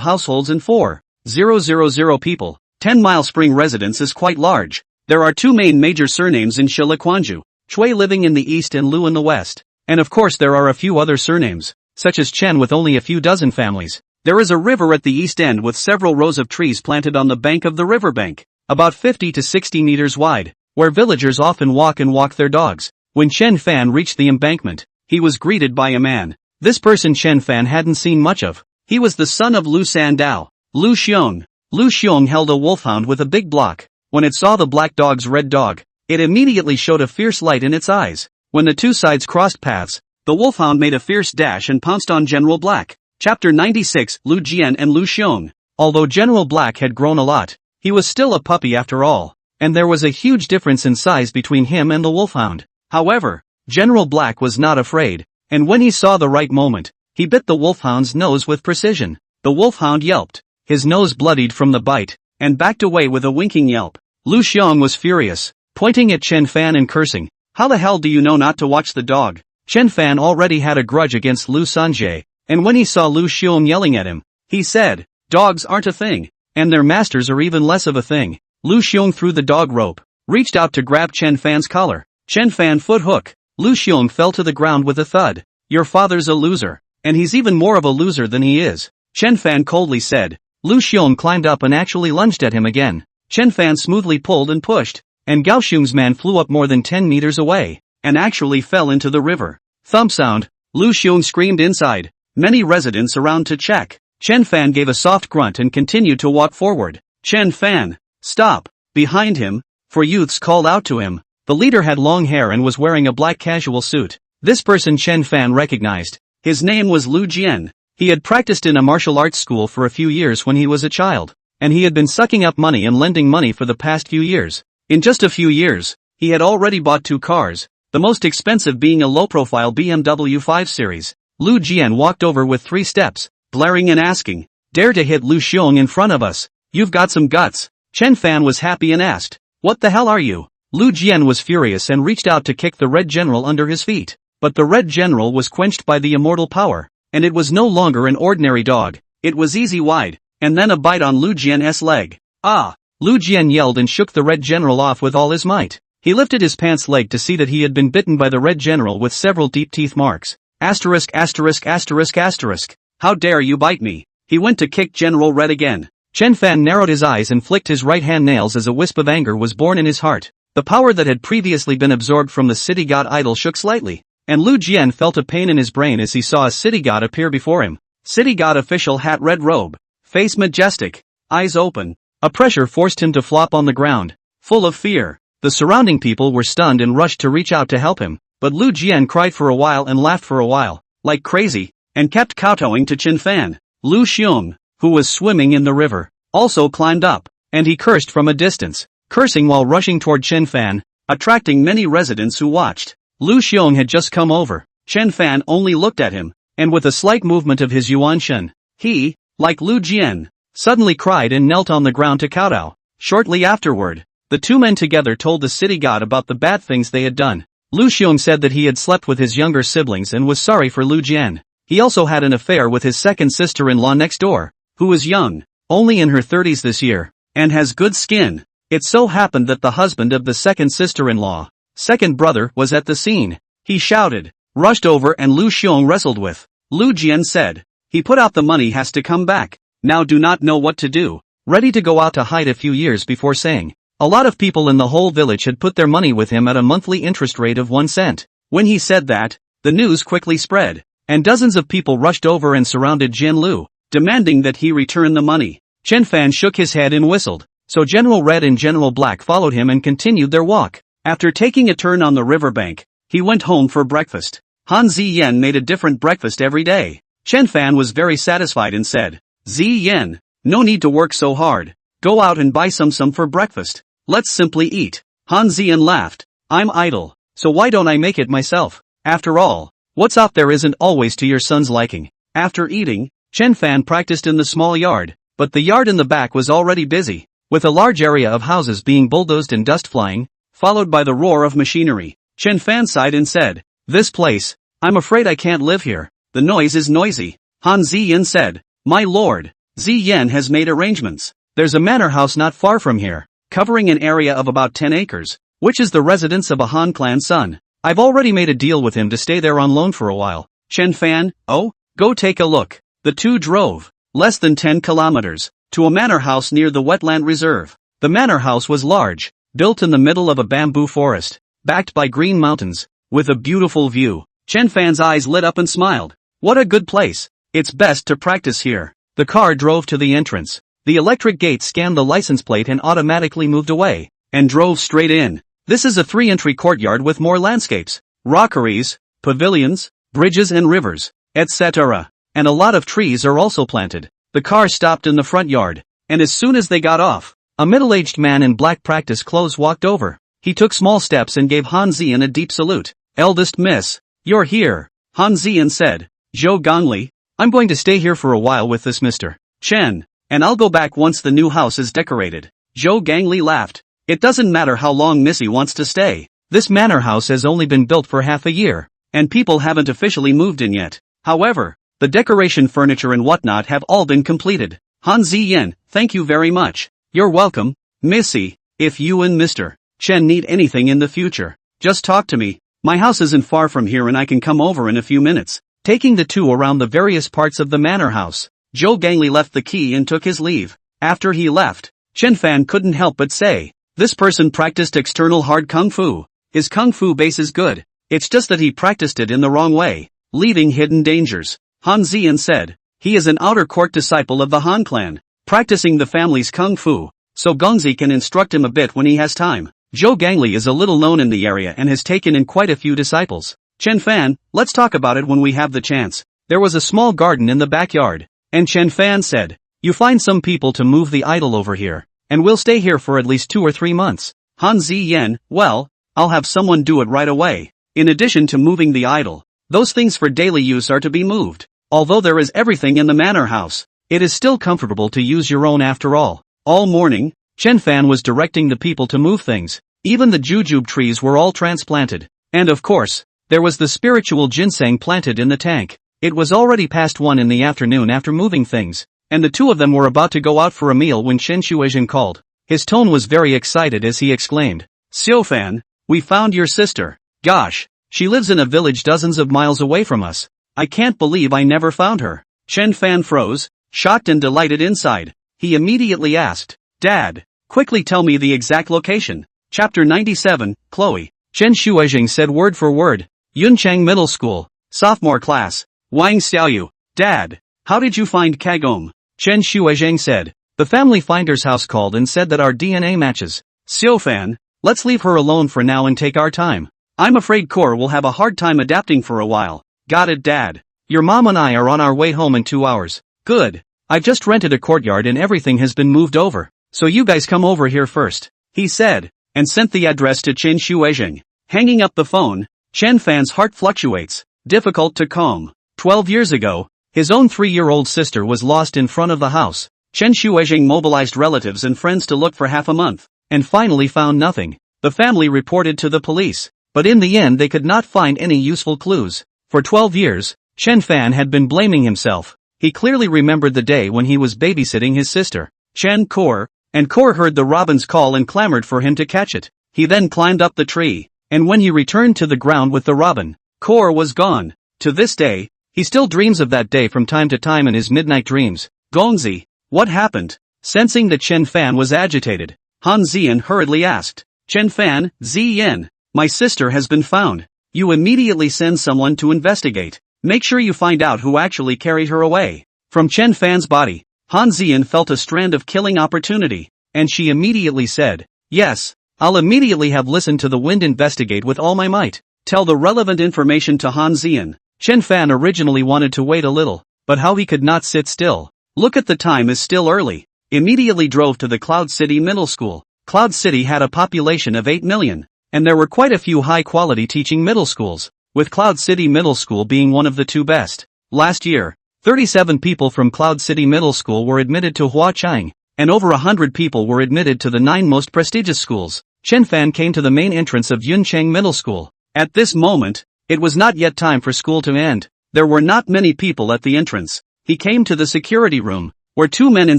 households and 4,000 people. 10-Mile Spring Residence is quite large. There are 2 main major surnames in Shiliquanju, Chui living in the east and Lu in the west. And of course there are a few other surnames, such as Chen with only a few dozen families. There is a river at the east end with several rows of trees planted on the bank of the riverbank, about 50 to 60 meters wide, where villagers often walk their dogs. When Chen Fan reached the embankment, he was greeted by a man. This person Chen Fan hadn't seen much of. He was the son of Lu Sandao, Lu Xiong. Lu Xiong held a wolfhound with a big block. When it saw the black dog's red dog, it immediately showed a fierce light in its eyes. When the two sides crossed paths, the wolfhound made a fierce dash and pounced on General Black. Chapter 96, Lu Jian and Lu Xiong. Although General Black had grown a lot, he was still a puppy after all, and there was a huge difference in size between him and the wolfhound. However, General Black was not afraid, and when he saw the right moment, he bit the wolfhound's nose with precision. The wolfhound yelped, his nose bloodied from the bite, and backed away with a winking yelp. Lu Xiong was furious, pointing at Chen Fan and cursing, "How the hell do you know not to watch the dog?" Chen Fan already had a grudge against Lu Sanjie, and when he saw Lu Xiong yelling at him, he said, "Dogs aren't a thing, and their masters are even less of a thing." Lu Xiong threw the dog rope, reached out to grab Chen Fan's collar. Chen Fan foot hook. Lu Xiong fell to the ground with a thud. "Your father's a loser, and he's even more of a loser than he is," Chen Fan coldly said. Lu Xiong climbed up and actually lunged at him again. Chen Fan smoothly pulled and pushed, and Gao Xiong's man flew up more than 10 meters away, and actually fell into the river. Thump sound. Lu Xiong screamed inside. Many residents around to check. Chen Fan gave a soft grunt and continued to walk forward. "Chen Fan, stop!" Behind him, 4 youths called out to him. The leader had long hair and was wearing a black casual suit. This person Chen Fan recognized. His name was Lu Jian. He had practiced in a martial arts school for a few years when he was a child, and he had been sucking up money and lending money for the past few years. In just a few years, he had already bought 2 cars, the most expensive being a low-profile BMW 5 Series. Lu Jian walked over with 3 steps, glaring and asking, "Dare to hit Lu Xiong in front of us? You've got some guts." Chen Fan was happy and asked, "What the hell are you?" Lu Jian was furious and reached out to kick the Red General under his feet, but the Red General was quenched by the immortal power, and it was no longer an ordinary dog. It was easy wide, and then a bite on Lu Jian's leg. "Ah!" Lu Jian yelled and shook the Red General off with all his might. He lifted his pants leg to see that he had been bitten by the Red General with several deep teeth marks. Asterisk asterisk asterisk asterisk. "How dare you bite me?" He went to kick General Red again. Chen Fan narrowed his eyes and flicked his right hand nails as a wisp of anger was born in his heart. The power that had previously been absorbed from the city god idol shook slightly, and Lu Jian felt a pain in his brain as he saw a city god appear before him. City god official hat, red robe, face majestic, eyes open. A pressure forced him to flop on the ground, full of fear. The surrounding people were stunned and rushed to reach out to help him, but Lu Jian cried for a while and laughed for a while, like crazy, and kept kowtowing to Chen Fan. Lu Xiong, who was swimming in the river, also climbed up, and he cursed from a distance, cursing while rushing toward Chen Fan, attracting many residents who watched. Lu Xiong had just come over. Chen Fan only looked at him, and with a slight movement of his yuan shen, he, like Lu Jian, suddenly cried and knelt on the ground to kowtow. Shortly afterward, the 2 men together told the city god about the bad things they had done. Lu Xiong said that he had slept with his younger siblings and was sorry for Lu Jian. He also had an affair with his second sister-in-law next door, who was young, only in her 30s this year, and has good skin. It so happened that the husband of the second sister-in-law, second brother, was at the scene. He shouted, rushed over and Lu Xiong wrestled with. Lu Jian said. He put out the money has to come back. Now do not know what to do. Ready to go out to hide a few years before saying. A lot of people in the whole village had put their money with him at a monthly interest rate of 1 cent. When he said that, the news quickly spread, and dozens of people rushed over and surrounded Jian Lu, demanding that he return the money. Chen Fan shook his head and whistled, so General Red and General Black followed him and continued their walk. After taking a turn on the riverbank, he went home for breakfast. Han Ziyan made a different breakfast every day. Chen Fan was very satisfied and said, Ziyan, no need to work so hard. Go out and buy some for breakfast. Let's simply eat. Han Ziyan laughed. I'm idle, so why don't I make it myself? After all, what's out there isn't always to your son's liking. After eating, Chen Fan practiced in the small yard, but the yard in the back was already busy, with a large area of houses being bulldozed and dust flying, followed by the roar of machinery. Chen Fan sighed and said, This place, I'm afraid I can't live here. The noise is noisy. Han Ziyan said, My lord, Ziyan has made arrangements. There's a manor house not far from here, covering an area of about 10 acres, which is the residence of a Han clan son. I've already made a deal with him to stay there on loan for a while. Chen Fan, oh, go take a look. The two drove, less than 10 kilometers, to a manor house near the wetland reserve. The manor house was large, built in the middle of a bamboo forest, backed by green mountains, with a beautiful view. Chen Fan's eyes lit up and smiled. What a good place. It's best to practice here. The car drove to the entrance. The electric gate scanned the license plate and automatically moved away, and drove straight in. This is a 3-entry courtyard with more landscapes, rockeries, pavilions, bridges and rivers, etc. And a lot of trees are also planted. The car stopped in the front yard, and as soon as they got off, a middle-aged man in black practice clothes walked over. He took small steps and gave Han Ziyan a deep salute. Eldest miss, you're here, Han Ziyan said. Zhou Gongli, I'm going to stay here for a while with this Mr. Chen, and I'll go back once the new house is decorated. Zhou Gongli laughed. It doesn't matter how long Missy wants to stay. This manor house has only been built for half a year, and people haven't officially moved in yet. However, the decoration furniture and whatnot have all been completed. Han Ziyan, thank you very much. You're welcome, Missy. If you and Mr. Chen need anything in the future, just talk to me. My house isn't far from here and I can come over in a few minutes. Taking the two around the various parts of the manor house, Zhou Gongli left the key and took his leave. After he left, Chen Fan couldn't help but say, this person practiced external hard kung fu. His kung fu base is good. It's just that he practiced it in the wrong way, leaving hidden dangers. Han Ziyan said, he is an outer court disciple of the Han clan, practicing the family's kung fu, so Gongzi can instruct him a bit when he has time. Zhou Gongli is a little known in the area and has taken in quite a few disciples. Chen Fan, let's talk about it when we have the chance. There was a small garden in the backyard, and Chen Fan said, you find some people to move the idol over here, and we'll stay here for at least 2 or 3 months. Han Ziyan, well, I'll have someone do it right away. In addition to moving the idol, those things for daily use are to be moved. Although there is everything in the manor house, it is still comfortable to use your own after all. All morning, Chen Fan was directing the people to move things. Even the jujube trees were all transplanted. And of course, there was the spiritual ginseng planted in the tank. It was already past 1 in the afternoon after moving things, and the two of them were about to go out for a meal when Chen Shuizhen called. His tone was very excited as he exclaimed, Xiufan, we found your sister. Gosh, she lives in a village dozens of miles away from us. I can't believe I never found her. Chen Fan froze, shocked and delighted inside. He immediately asked, Dad, quickly tell me the exact location. Chapter 97, Chloe. Chen Shuizhen said word for word. Yunchang Middle School, sophomore class. Wang Xiaoyu, Dad, how did you find Kagome? Chen Shuizhen said, the family finder's house called and said that our DNA matches. Xiufan, let's leave her alone for now and take our time. I'm afraid Kor will have a hard time adapting for a while. Got it, Dad. Your mom and I are on our way home in 2 hours. Good. I've just rented a courtyard and everything has been moved over. So you guys come over here first, he said, and sent the address to Chen Shuizhen. Hanging up the phone, Chen Fan's heart fluctuates, difficult to calm. 12 years ago, his own 3-year-old sister was lost in front of the house. Chen Shuizhen mobilized relatives and friends to look for half a month, and finally found nothing. The family reported to the police, but in the end they could not find any useful clues. For 12 years, Chen Fan had been blaming himself. He clearly remembered the day when he was babysitting his sister, Chen Kor, and Kor heard the robin's call and clamored for him to catch it. He then climbed up the tree, and when he returned to the ground with the robin, Kor was gone. To this day, he still dreams of that day from time to time in his midnight dreams. Gongzi, what happened? Sensing that Chen Fan was agitated, Han Ziyan hurriedly asked. Chen Fan, Ziyan, my sister has been found. You immediately send someone to investigate. Make sure you find out who actually carried her away. From Chen Fan's body, Han Ziyan felt a strand of killing opportunity, and she immediately said, yes, I'll immediately have listened to the wind investigate with all my might. Tell the relevant information to Han Ziyan. Chen Fan originally wanted to wait a little, but how he could not sit still. Look at the time is still early. Immediately drove to the Cloud City Middle School. Cloud City had a population of 8 million, and there were quite a few high-quality teaching middle schools, with Cloud City Middle School being one of the 2 best. Last year, 37 people from Cloud City Middle School were admitted to Huang, and over 100 people were admitted to the 9 most prestigious schools. Chen Fan came to the main entrance of Yuncheng Middle School. At this moment, it was not yet time for school to end. There were not many people at the entrance. He came to the security room, where 2 men in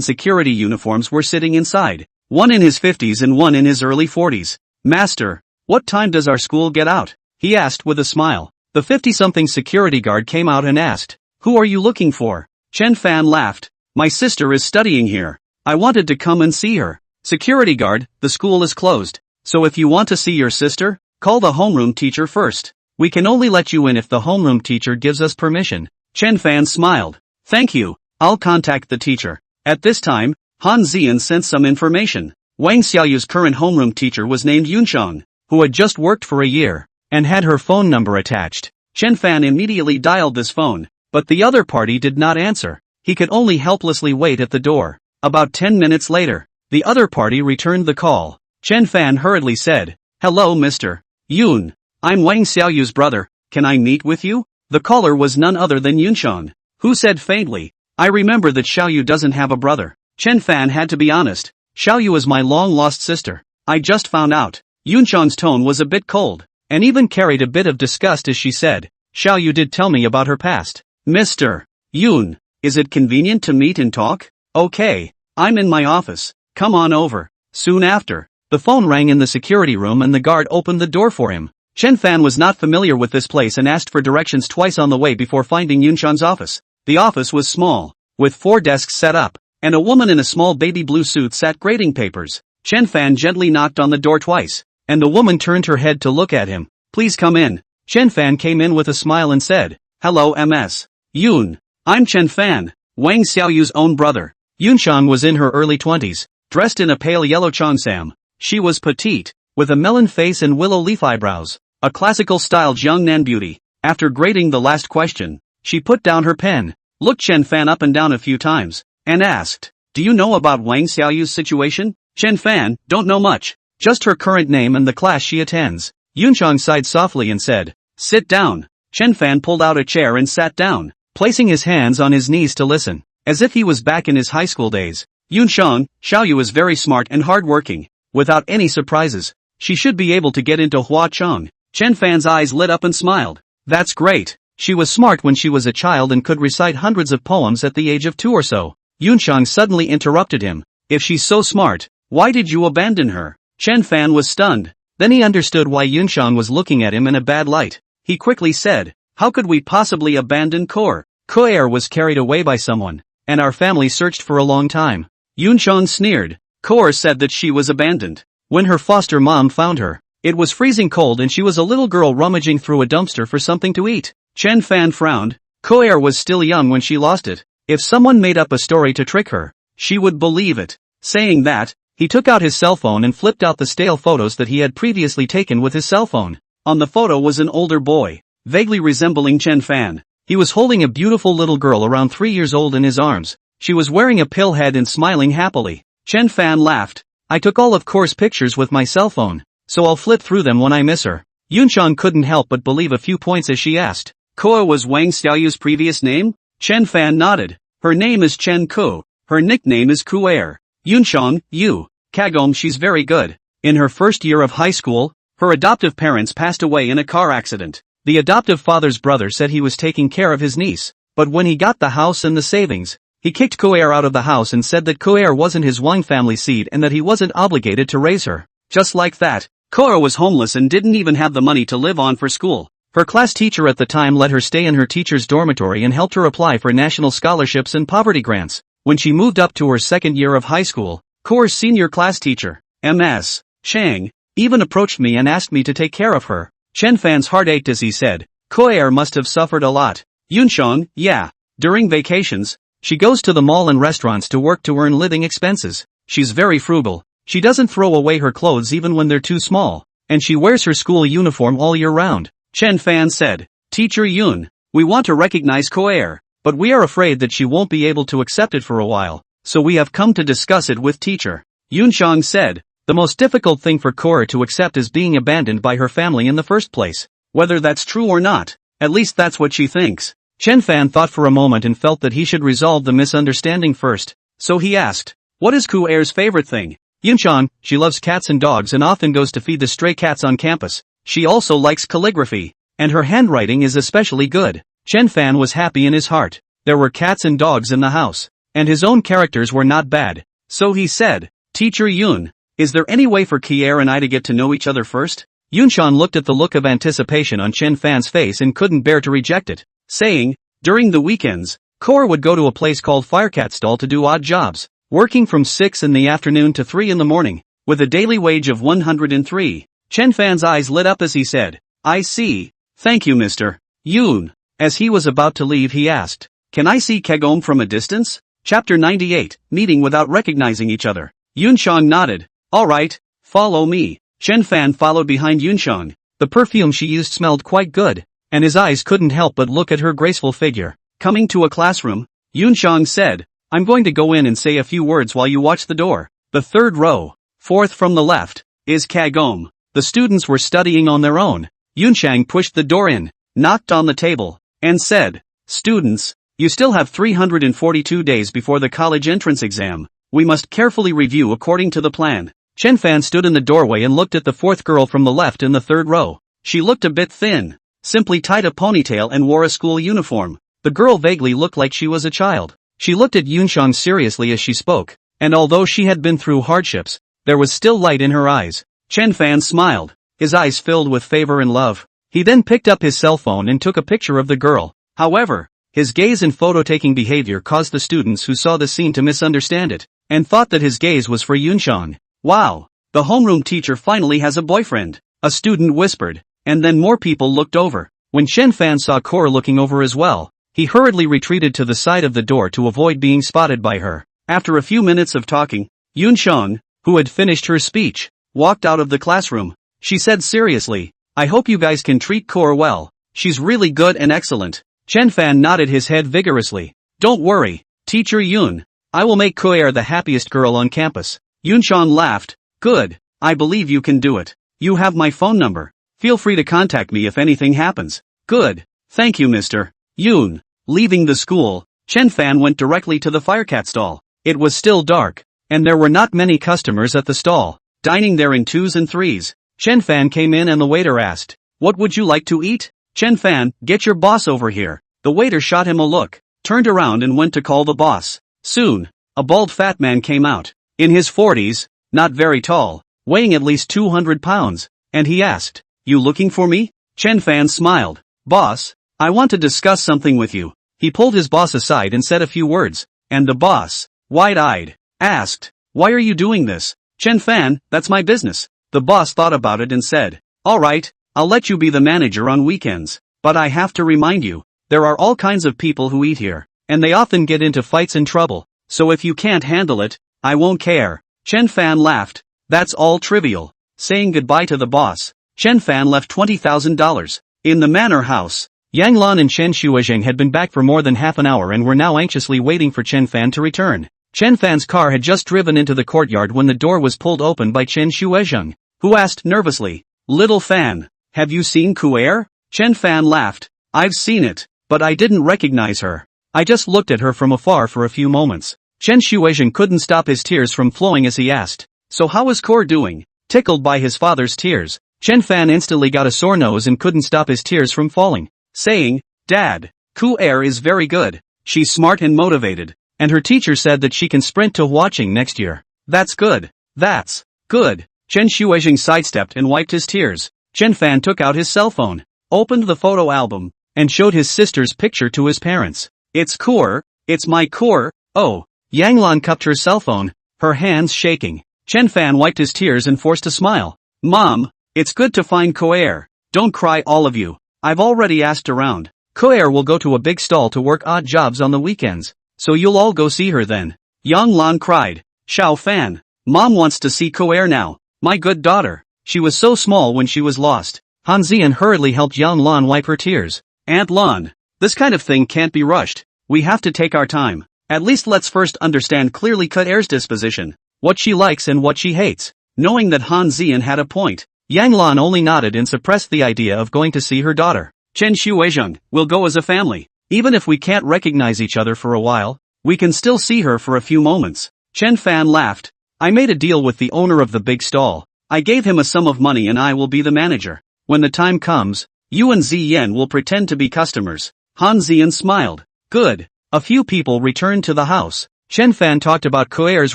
security uniforms were sitting inside, one in his 50s and one in his early 40s. Master, what time does our school get out? He asked with a smile. The 50-something security guard came out and asked, who are you looking for? Chen Fan laughed. My sister is studying here. I wanted to come and see her. Security guard, the school is closed. So if you want to see your sister, call the homeroom teacher first. We can only let you in if the homeroom teacher gives us permission. Chen Fan smiled. Thank you, I'll contact the teacher. At this time, Han Ziyan sent some information. Wang Xiaoyu's current homeroom teacher was named Yuncheng, who had just worked for a year, and had her phone number attached. Chen Fan immediately dialed this phone, but the other party did not answer. He could only helplessly wait at the door. About 10 minutes later, the other party returned the call. Chen Fan hurriedly said, hello Mr. Yun. I'm Wang Xiaoyu's brother, can I meet with you? The caller was none other than Yuncheng, who said faintly, I remember that Xiaoyu doesn't have a brother. Chen Fan had to be honest. Xiaoyu is my long-lost sister. I just found out. Yuncheng's tone was a bit cold, and even carried a bit of disgust as she said, Xiaoyu did tell me about her past. Mr. Yun, is it convenient to meet and talk? Okay, I'm in my office. Come on over. Soon after, the phone rang in the security room and the guard opened the door for him. Chen Fan was not familiar with this place and asked for directions twice on the way before finding Yuncheng's office. The office was small, with 4 desks set up, and a woman in a small baby blue suit sat grading papers. Chen Fan gently knocked on the door twice, and the woman turned her head to look at him. Please come in. Chen Fan came in with a smile and said, hello Ms. Yun. I'm Chen Fan, Wang Xiaoyu's own brother. Yuncheng was in her early 20s, dressed in a pale yellow cheongsam. She was petite, with a melon face and willow leaf eyebrows, a classical-styled Jiangnan beauty. After grading the last question, she put down her pen, looked Chen Fan up and down a few times, and asked, do you know about Wang Xiaoyu's situation? Chen Fan, don't know much, just her current name and the class she attends. Yuncheng sighed softly and said, sit down. Chen Fan pulled out a chair and sat down, placing his hands on his knees to listen, as if he was back in his high school days. Yuncheng, Xiaoyu is very smart and hardworking. Without any surprises, she should be able to get into Huang. Chen Fan's eyes lit up and smiled. That's great. She was smart when she was a child and could recite hundreds of poems at the age of 2 or so. Yuncheng suddenly interrupted him. If she's so smart, why did you abandon her? Chen Fan was stunned. Then he understood why Yuncheng was looking at him in a bad light. He quickly said, how could we possibly abandon Kor? Kor was carried away by someone, and our family searched for a long time. Yuncheng sneered. Kor said that she was abandoned. When her foster mom found her, it was freezing cold and she was a little girl rummaging through a dumpster for something to eat. Chen Fan frowned. Kor was still young when she lost it. If someone made up a story to trick her, she would believe it. Saying that, he took out his cell phone and flipped out the stale photos that he had previously taken with his cell phone. On the photo was an older boy, vaguely resembling Chen Fan. He was holding a beautiful little girl around 3 years old in his arms. She was wearing a pill head and smiling happily. Chen Fan laughed. I took all of Kor's pictures with my cell phone, so I'll flip through them when I miss her. Yuncheng couldn't help but believe a few points as she asked. Kor was Wang Xiaoyu's previous name? Chen Fan nodded. Her name is Chen Ku. Her nickname is Kuer. Yuncheng, you. Kagom, she's very good. In her first year of high school, her adoptive parents passed away in a car accident. The adoptive father's brother said he was taking care of his niece, but when he got the house and the savings, he kicked Kuer out of the house and said that Kuer wasn't his Huang family seed and that he wasn't obligated to raise her. Just like that, Kuer was homeless and didn't even have the money to live on for school. Her class teacher at the time let her stay in her teacher's dormitory and helped her apply for national scholarships and poverty grants. When she moved up to her second year of high school, Core's senior class teacher, Ms. Shang, even approached me and asked me to take care of her. Chen Fan's heart ached as he said, Core must have suffered a lot. Yunsheng, yeah. During vacations, she goes to the mall and restaurants to work to earn living expenses. She's very frugal. She doesn't throw away her clothes even when they're too small, and she wears her school uniform all year round. Chen Fan said, Teacher Yun, we want to recognize Core, but we are afraid that she won't be able to accept it for a while, so we have come to discuss it with teacher. Yunsheng said, the most difficult thing for Core to accept is being abandoned by her family in the first place. Whether that's true or not, at least that's what she thinks. Chen Fan thought for a moment and felt that he should resolve the misunderstanding first, so he asked, what is Core's favorite thing? Yunsheng, she loves cats and dogs and often goes to feed the stray cats on campus. She also likes calligraphy, and her handwriting is especially good. Chen Fan was happy in his heart. There were cats and dogs in the house, and his own characters were not bad. So he said, Teacher Yun, is there any way for Core and I to get to know each other first? Yunsheng looked at the look of anticipation on Chen Fan's face and couldn't bear to reject it, saying, during the weekends, Core would go to a place called Firecat Stall to do odd jobs, working from 6 in the afternoon to 3 in the morning, with a daily wage of 103. Chen Fan's eyes lit up as he said, I see. Thank you, Mr. Yun. As he was about to leave he asked, can I see Kegom from a distance? Chapter 98, Meeting Without Recognizing Each Other. Yunsheng nodded. Alright, follow me. Chen Fan followed behind Yunsheng. The perfume she used smelled quite good, and his eyes couldn't help but look at her graceful figure. Coming to a classroom, Yunsheng said, I'm going to go in and say a few words while you watch the door. The third row, fourth from the left, is Kagome. The students were studying on their own. Yunsheng pushed the door in, knocked on the table, and said, Students, you still have 342 days before the college entrance exam. We must carefully review according to the plan. Chen Fan stood in the doorway and looked at the fourth girl from the left in the third row. She looked a bit thin, simply tied a ponytail and wore a school uniform. The girl vaguely looked like she was a child. She looked at Yunsheng seriously as she spoke, and although she had been through hardships, there was still light in her eyes. Chen Fan smiled, his eyes filled with favor and love. He then picked up his cell phone and took a picture of the girl. However, his gaze and photo-taking behavior caused the students who saw the scene to misunderstand it, and thought that his gaze was for Yunsheng. Wow, the homeroom teacher finally has a boyfriend, a student whispered, and then more people looked over. When Chen Fan saw Core looking over as well, he hurriedly retreated to the side of the door to avoid being spotted by her. After a few minutes of talking, Yunsheng, who had finished her speech, walked out of the classroom. She said seriously, I hope you guys can treat Core well. She's really good and excellent. Chen Fan nodded his head vigorously. Don't worry, Teacher Yun. I will make Core the happiest girl on campus. Yunsheng laughed. Good, I believe you can do it. You have my phone number. Feel free to contact me if anything happens. Good. Thank you, Mr. Yun. Leaving the school, Chen Fan went directly to the Firecat stall. It was still dark, and there were not many customers at the stall, dining there in 2s and 3s. Chen Fan came in and the waiter asked, What would you like to eat? Chen Fan, get your boss over here. The waiter shot him a look, turned around and went to call the boss. Soon, a bald fat man came out, in his 40s, not very tall, weighing at least 200 pounds, and he asked, You looking for me? Chen Fan smiled. Boss, I want to discuss something with you. He pulled his boss aside and said a few words, and the boss, wide-eyed, asked, Why are you doing this? Chen Fan, that's my business. The boss thought about it and said, Alright, I'll let you be the manager on weekends, but I have to remind you, there are all kinds of people who eat here, and they often get into fights and trouble, so if you can't handle it, I won't care. Chen Fan laughed. That's all trivial. Saying goodbye to the boss, Chen Fan left $20,000. In the manor house, Yang Lan and Chen Shuozheng had been back for more than half an hour and were now anxiously waiting for Chen Fan to return. Chen Fan's car had just driven into the courtyard when the door was pulled open by Chen Shuozheng, who asked nervously, Little Fan, have you seen Core? Chen Fan laughed. I've seen it, but I didn't recognize her. I just looked at her from afar for a few moments. Chen Shuozheng couldn't stop his tears from flowing as he asked, So how is Core doing? Tickled by his father's tears, Chen Fan instantly got a sore nose and couldn't stop his tears from falling, saying, Dad, Core is very good. She's smart and motivated, and her teacher said that she can sprint to Huang next year. That's good. That's good. Chen Shuozheng sidestepped and wiped his tears. Chen Fan took out his cell phone. opened the photo album, and showed his sister's picture to his parents. It's Core, it's my Core, oh. Yanglan cupped her cell phone, her hands shaking. Chen Fan wiped his tears and forced a smile. Mom, it's good to find Koer. Don't cry all of you. I've already asked around. Koer will go to a big stall to work odd jobs on the weekends, so you'll all go see her then. Yang Lan cried. Xiao Fan. Mom wants to see Koer now. My good daughter. She was so small when she was lost. Han Zian hurriedly helped Yang Lan wipe her tears. Aunt Lan. This kind of thing can't be rushed. We have to take our time. At least let's first understand clearly Koer's disposition. What she likes and what she hates. Knowing that Han Zian had a point, Yang Lan only nodded and suppressed the idea of going to see her daughter. Chen Shuizheng, we'll go as a family. Even if we can't recognize each other for a while, we can still see her for a few moments. Chen Fan laughed. I made a deal with the owner of the big stall. I gave him a sum of money and I will be the manager. When the time comes, you and Ziyan will pretend to be customers. Han Ziyan smiled. Good. A few people returned to the house. Chen Fan talked about Koer's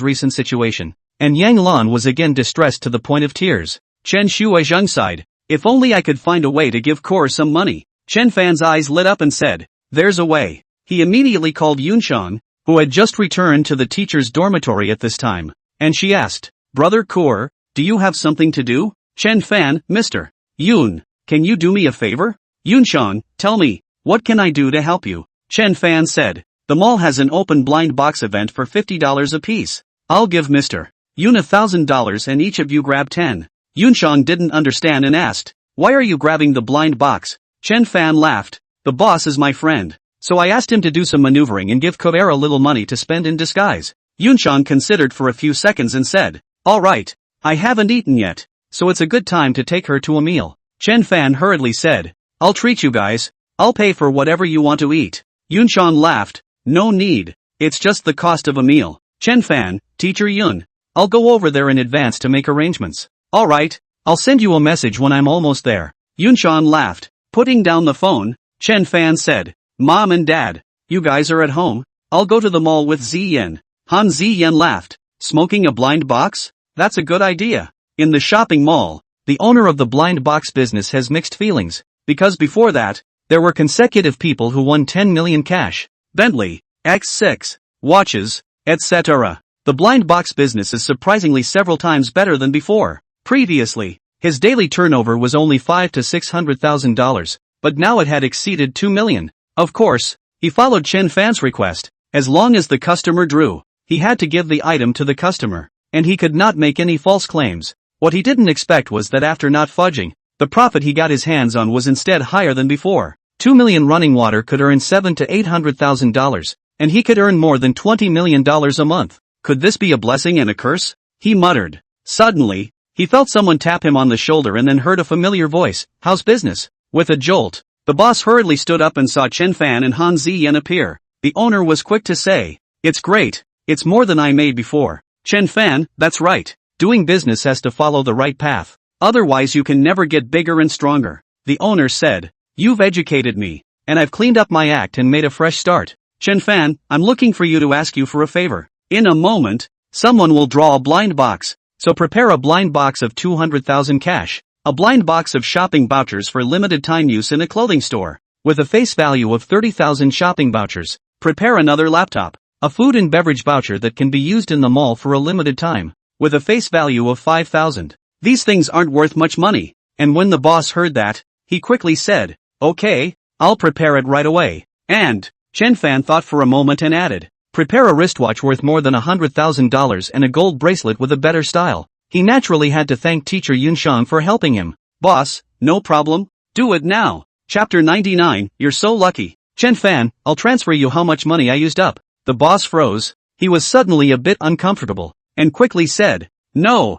recent situation, and Yang Lan was again distressed to the point of tears. Chen Shuizheng sighed. If only I could find a way to give Koer some money. Chen Fan's eyes lit up and said, there's a way. He immediately called Yunshan, who had just returned to the teacher's dormitory at this time, and she asked, Brother Koer, do you have something to do? Chen Fan, Mr. Yun, can you do me a favor? Yunshan, tell me, what can I do to help you? Chen Fan said, the mall has an open blind box event for $50 apiece. I'll give Mr. Yun $1,000 and each of you grab 10. Yunshan didn't understand and asked, why are you grabbing the blind box? Chen Fan laughed, the boss is my friend, so I asked him to do some maneuvering and give Koer a little money to spend in disguise. Yunshan considered for a few seconds and said, alright, I haven't eaten yet, so it's a good time to take her to a meal. Chen Fan hurriedly said, I'll treat you guys, I'll pay for whatever you want to eat. Yunshan laughed, no need, it's just the cost of a meal. Chen Fan, Teacher Yun, I'll go over there in advance to make arrangements. Alright, I'll send you a message when I'm almost there. Yunshan laughed. Putting down the phone, Chen Fan said, Mom and Dad, you guys are at home? I'll go to the mall with Ziyan. Han Ziyan laughed. Smoking a blind box? That's a good idea. In the shopping mall, the owner of the blind box business has mixed feelings, because before that, there were consecutive people who won 10 million cash. Bentley, X6, watches, etc. The blind box business is surprisingly several times better than before. Previously, his daily turnover was only $500,000 to $600,000, but now it had exceeded 2 million. Of course, he followed Chen Fan's request. As long as the customer drew, he had to give the item to the customer, and he could not make any false claims. What he didn't expect was that after not fudging, the profit he got his hands on was instead higher than before. 2 million running water could earn $700,000 to $800,000, and he could earn more than $20 million a month. Could this be a blessing and a curse? He muttered. Suddenly, he felt someone tap him on the shoulder and then heard a familiar voice, how's business? With a jolt, the boss hurriedly stood up and saw Chen Fan and Han Ziyan appear. The owner was quick to say, it's great, it's more than I made before. Chen Fan, that's right, doing business has to follow the right path. Otherwise you can never get bigger and stronger. The owner said, you've educated me, and I've cleaned up my act and made a fresh start. Chen Fan, I'm looking for you to ask you for a favor. In a moment, someone will draw a blind box. So prepare a blind box of 200,000 cash, a blind box of shopping vouchers for limited time use in a clothing store, with a face value of 30,000 shopping vouchers. Prepare another laptop, a food and beverage voucher that can be used in the mall for a limited time, with a face value of 5,000. These things aren't worth much money, and when the boss heard that, he quickly said, okay, I'll prepare it right away. And, Chen Fan thought for a moment and added, prepare a wristwatch worth more than $100,000 and a gold bracelet with a better style. He naturally had to thank teacher Yunshan for helping him. Boss, no problem, do it now. Chapter 99, you're so lucky. Chen Fan, I'll transfer you how much money I used up. The boss froze. He was suddenly a bit uncomfortable, and quickly said, no,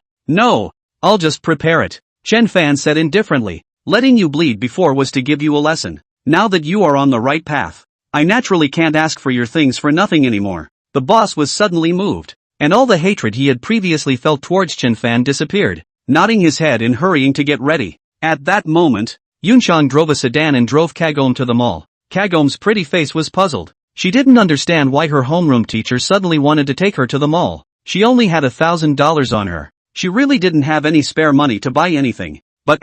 I'll just prepare it. Chen Fan said indifferently, letting you bleed before was to give you a lesson. Now that you are on the right path, I naturally can't ask for your things for nothing anymore. The boss was suddenly moved, and all the hatred he had previously felt towards Chen Fan disappeared, nodding his head and hurrying to get ready. At that moment, Yunshan drove a sedan and drove Kagome to the mall. Kagome's pretty face was puzzled. She didn't understand why her homeroom teacher suddenly wanted to take her to the mall. She only had $1,000 on her. She really didn't have any spare money to buy anything. But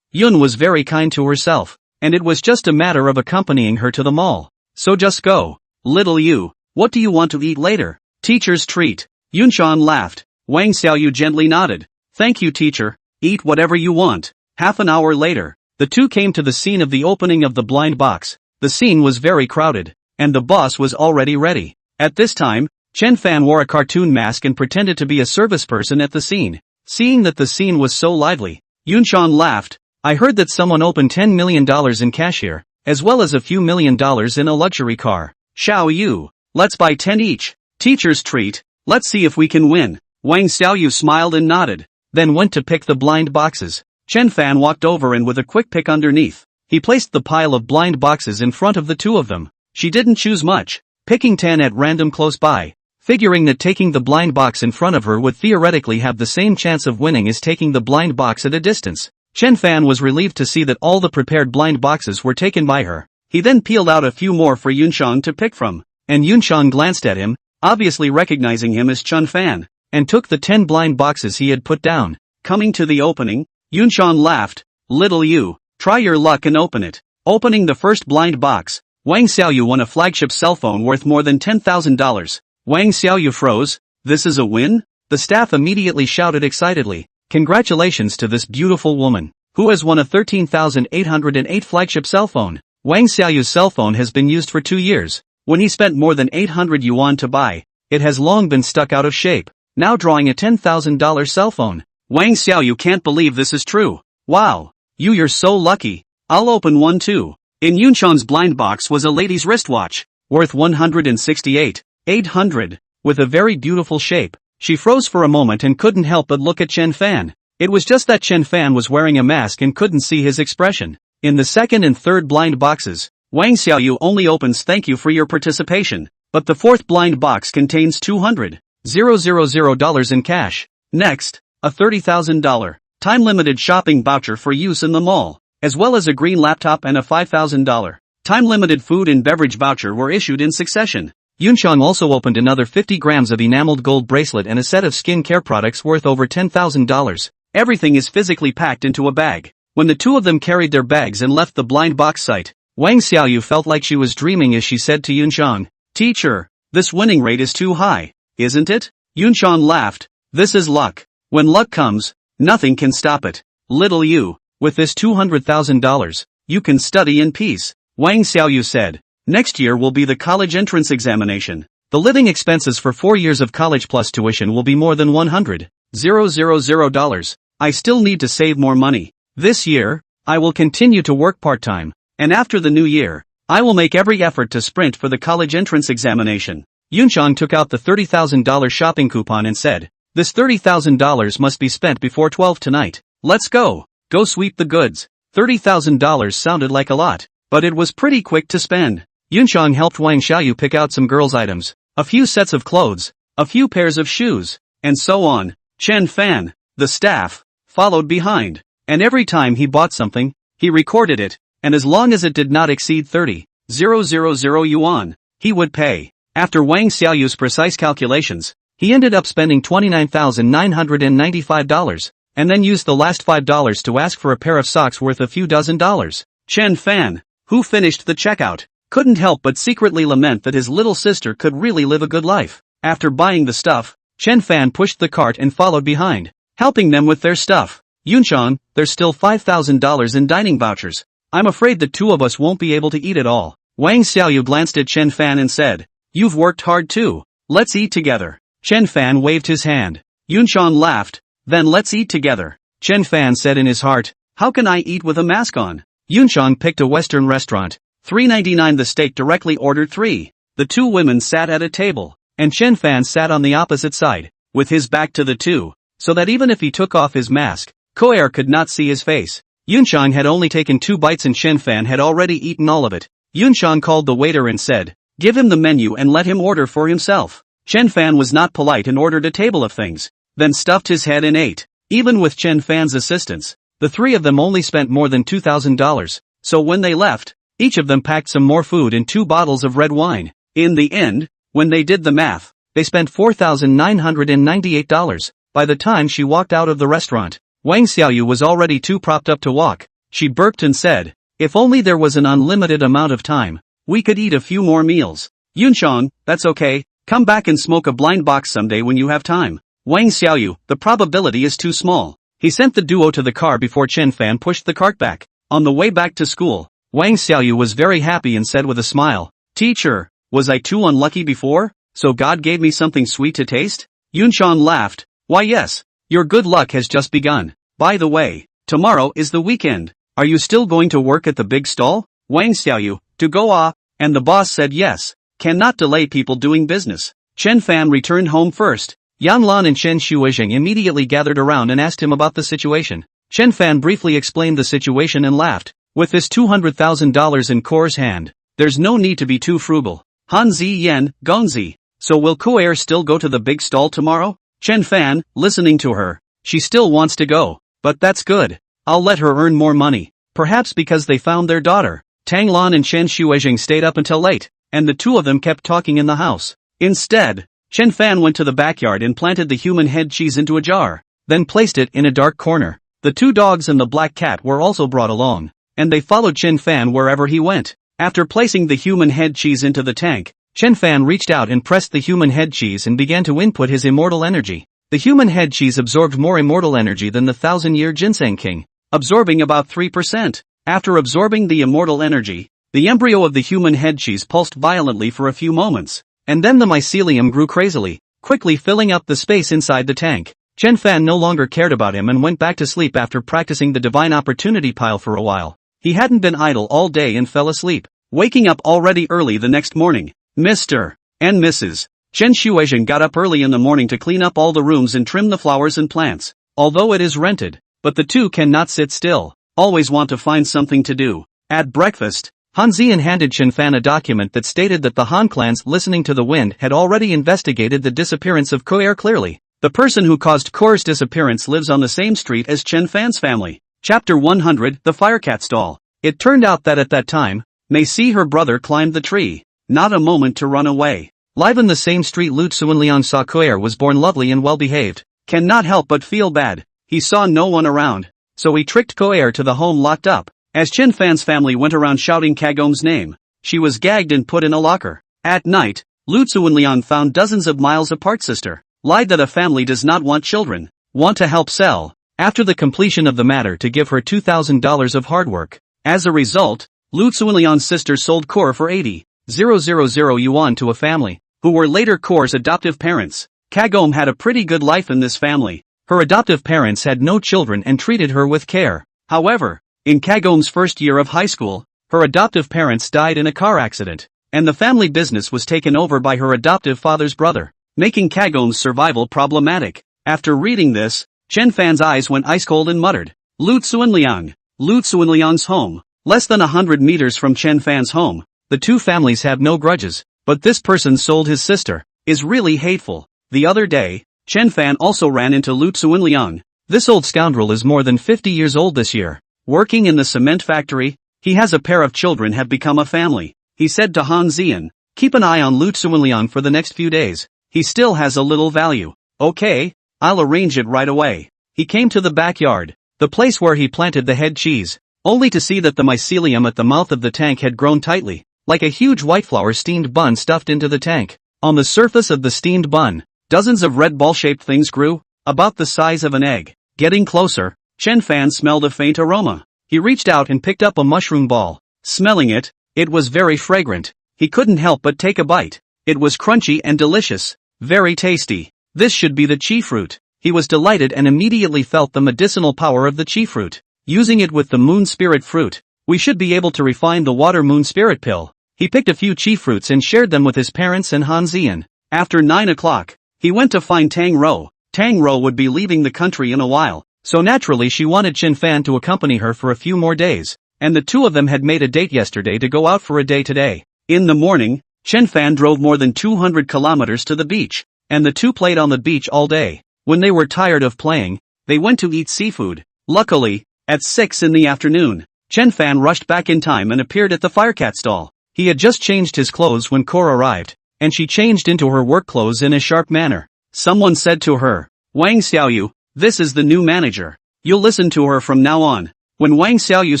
Yun was very kind to herself, and it was just a matter of accompanying her to the mall. So just go. Little you, what do you want to eat later? Teacher's treat. Yunshan laughed. Wang Xiaoyu gently nodded. Thank you, teacher. Eat whatever you want. Half an hour later, the two came to the scene of the opening of the blind box. The scene was very crowded, and the boss was already ready. At this time, Chen Fan wore a cartoon mask and pretended to be a service person at the scene. Seeing that the scene was so lively, Yunshan laughed. I heard that someone opened $10 million in cash here, as well as a few $1,000,000 in a luxury car. Xiao Yu, let's buy 10 each. Teacher's treat. Let's see if we can win. Wang Xiaoyu smiled and nodded, then went to pick the blind boxes. Chen Fan walked over and with a quick pick underneath, he placed the pile of blind boxes in front of the two of them. She didn't choose much, picking 10 at random close by, figuring that taking the blind box in front of her would theoretically have the same chance of winning as taking the blind box at a distance. Chen Fan was relieved to see that all the prepared blind boxes were taken by her. He then peeled out a few more for Yunshan to pick from, and Yunshan glanced at him, obviously recognizing him as Chen Fan, and took the 10 blind boxes he had put down. Coming to the opening, Yunshan laughed. Little you, try your luck and open it. Opening the first blind box, Wang Xiaoyu won a flagship cell phone worth more than $10,000. Wang Xiaoyu froze. This is a win? The staff immediately shouted excitedly. Congratulations to this beautiful woman, who has won a 13,808 flagship cell phone. Wang Xiaoyu's cell phone has been used for 2 years. When he spent more than 800 yuan to buy, it has long been stuck out of shape, now drawing a $10,000 cell phone. Wang Xiaoyu can't believe this is true. Wow. You're so lucky. I'll open one too. In Yunshan's blind box was a lady's wristwatch, worth 168,800, with a very beautiful shape. She froze for a moment and couldn't help but look at Chen Fan. It was just that Chen Fan was wearing a mask and couldn't see his expression. In the second and third blind boxes, Wang Xiaoyu only opens thank you for your participation, but the fourth blind box contains $200,000 in cash. Next, a $30,000 time-limited shopping voucher for use in the mall, as well as a green laptop and a $5,000 time-limited food and beverage voucher were issued in succession. Yunshan also opened another 50 grams of enameled gold bracelet and a set of skin care products worth over $10,000. Everything is physically packed into a bag. When the two of them carried their bags and left the blind box site, Wang Xiaoyu felt like she was dreaming as she said to Yunshan, Teacher, this winning rate is too high, isn't it? Yunshan laughed. This is luck. When luck comes, nothing can stop it. Little you, with this $200,000, you can study in peace. Wang Xiaoyu said. Next year will be the college entrance examination. The living expenses for 4 years of college plus tuition will be more than $100,000. I still need to save more money. This year, I will continue to work part-time, and after the new year, I will make every effort to sprint for the college entrance examination. Yunshan took out the $30,000 shopping coupon and said, This $30,000 must be spent before 12 tonight. Let's go. Go sweep the goods. $30,000 sounded like a lot, but it was pretty quick to spend. Yunshan helped Wang Xiaoyu pick out some girls' items, a few sets of clothes, a few pairs of shoes, and so on. Chen Fan, the staff, followed behind, and every time he bought something, he recorded it, and as long as it did not exceed 30,000 yuan, he would pay. After Wang Xiaoyu's precise calculations, he ended up spending $29,995, and then used the last $5 to ask for a pair of socks worth a few dozen dollars. Chen Fan, who finished the checkout, couldn't help but secretly lament that his little sister could really live a good life. After buying the stuff, Chen Fan pushed the cart and followed behind, helping them with their stuff. Yunshan, there's still $5,000 in dining vouchers. I'm afraid the two of us won't be able to eat it all. Wang Xiaoyu glanced at Chen Fan and said, You've worked hard too. Let's eat together. Chen Fan waved his hand. Yunshan laughed. Then let's eat together. Chen Fan said in his heart, How can I eat with a mask on? Yunshan picked a Western restaurant. $3.99 the steak directly ordered 3. The two women sat at a table, and Chen Fan sat on the opposite side, with his back to the two, so that even if he took off his mask, Koer could not see his face. Yunshan had only taken 2 bites and Chen Fan had already eaten all of it. Yunshan called the waiter and said, Give him the menu and let him order for himself. Chen Fan was not polite and ordered a table of things, then stuffed his head and ate. Even with Chen Fan's assistance, the three of them only spent more than $2,000, so when they left, each of them packed some more food and 2 bottles of red wine. In the end, when they did the math, they spent $4,998. By the time she walked out of the restaurant, Wang Xiaoyu was already too propped up to walk. she burped and said, if only there was an unlimited amount of time, we could eat a few more meals. Yunxiang, that's okay, come back and smoke a blind box someday when you have time. Wang Xiaoyu, the probability is too small. He sent the duo to the car before Chen Fan pushed the cart back. On the way back to school, Wang Xiaoyu was very happy and said with a smile, teacher, was I too unlucky before, so God gave me something sweet to taste? Yunxiang laughed, why yes, your good luck has just begun. By the way, tomorrow is the weekend. Are you still going to work at the big stall? Wang Xiaoyu, to go ah, and the boss said yes, cannot delay people doing business. Chen Fan returned home first. Yan Lan and Chen Shuizheng immediately gathered around and asked him about the situation. Chen Fan briefly explained the situation and laughed. With this $200,000 in Core's hand, there's no need to be too frugal. Han Zi Yen, Gongzi. So will Core still go to the big stall tomorrow? Chen Fan, listening to her. She still wants to go. But that's good. I'll let her earn more money. Perhaps because they found their daughter. Tang Lan and Chen Shuizheng stayed up until late, and the two of them kept talking in the house. Instead, Chen Fan went to the backyard and planted the human head cheese into a jar, then placed it in a dark corner. The two dogs and the black cat were also brought along, and they followed Chen Fan wherever he went. After placing the human head cheese into the tank, Chen Fan reached out and pressed the human head cheese and began to input his immortal energy. The human head cheese absorbed more immortal energy than the 1,000-year ginseng king, absorbing about 3%. After absorbing the immortal energy, the embryo of the human head cheese pulsed violently for a few moments, and then the mycelium grew crazily, quickly filling up the space inside the tank. Chen Fan no longer cared about him and went back to sleep after practicing the divine opportunity pile for a while. He hadn't been idle all day and fell asleep, waking up already early the next morning. Mr. and Mrs. Chen Shuizheng got up early in the morning to clean up all the rooms and trim the flowers and plants. Although it is rented, but the two cannot sit still, always want to find something to do. At breakfast, Han Ziyan handed Chen Fan a document that stated that the Han clans listening to the wind had already investigated the disappearance of Koer clearly. The person who caused Koer's disappearance lives on the same street as Chen Fan's family. Chapter 100, The Firecat Stall. It turned out that at that time, Mei Si her brother climbed the tree. Not a moment to run away. Live in the same street Lu Tsuanliang saw Koer was born lovely and well-behaved. Cannot help but feel bad. He saw no one around, so he tricked Koer to the home locked up. As Chen Fan's family went around shouting Kagom's name, she was gagged and put in a locker. At night, Lu Tsuanliang found dozens of miles apart sister, lied that a family does not want children, want to help sell, after the completion of the matter to give her $2,000 of hard work. As a result, Lu Tsuanliang's sister sold Core for 80,000 yuan to a family, who were later Core's adoptive parents. Kagom had a pretty good life in this family. Her adoptive parents had no children and treated her with care. However, in Kagom's first year of high school, her adoptive parents died in a car accident, and the family business was taken over by her adoptive father's brother, making Kagom's survival problematic. After reading this, Chen Fan's eyes went ice cold and muttered, Lu Tsuanliang. Lu Tsuanliang's home, less than 100 meters from Chen Fan's home. The two families have no grudges, but this person sold his sister, is really hateful. The other day, Chen Fan also ran into Lu Tsuanliang. This old scoundrel is more than 50 years old this year. Working in the cement factory, he has a pair of children have become a family. He said to Han Ziyan, keep an eye on Lu Tsuanliang for the next few days. He still has a little value. Okay, I'll arrange it right away. He came to the backyard, the place where he planted the head cheese, only to see that the mycelium at the mouth of the tank had grown tightly, like a huge white flour steamed bun stuffed into the tank. On the surface of the steamed bun, dozens of red ball-shaped things grew, about the size of an egg. Getting closer, Chen Fan smelled a faint aroma. He reached out and picked up a mushroom ball. Smelling it, it was very fragrant. He couldn't help but take a bite. It was crunchy and delicious. Very tasty. This should be the chi fruit. He was delighted and immediately felt the medicinal power of the chi fruit. Using it with the moon spirit fruit, we should be able to refine the water moon spirit pill. He picked a few chi fruits and shared them with his parents and Han Ziyan. After 9 o'clock, he went to find Tang Rou. Tang Rou would be leaving the country in a while, so naturally she wanted Chen Fan to accompany her for a few more days, and the two of them had made a date yesterday to go out for a day today. In the morning, Chen Fan drove more than 200 kilometers to the beach, and the two played on the beach all day. When they were tired of playing, they went to eat seafood. Luckily, at 6 in the afternoon, Chen Fan rushed back in time and appeared at the firecat stall. He had just changed his clothes when Core arrived, and she changed into her work clothes in a sharp manner. Someone said to her, Wang Xiaoyu, this is the new manager. You'll listen to her from now on. When Wang Xiaoyu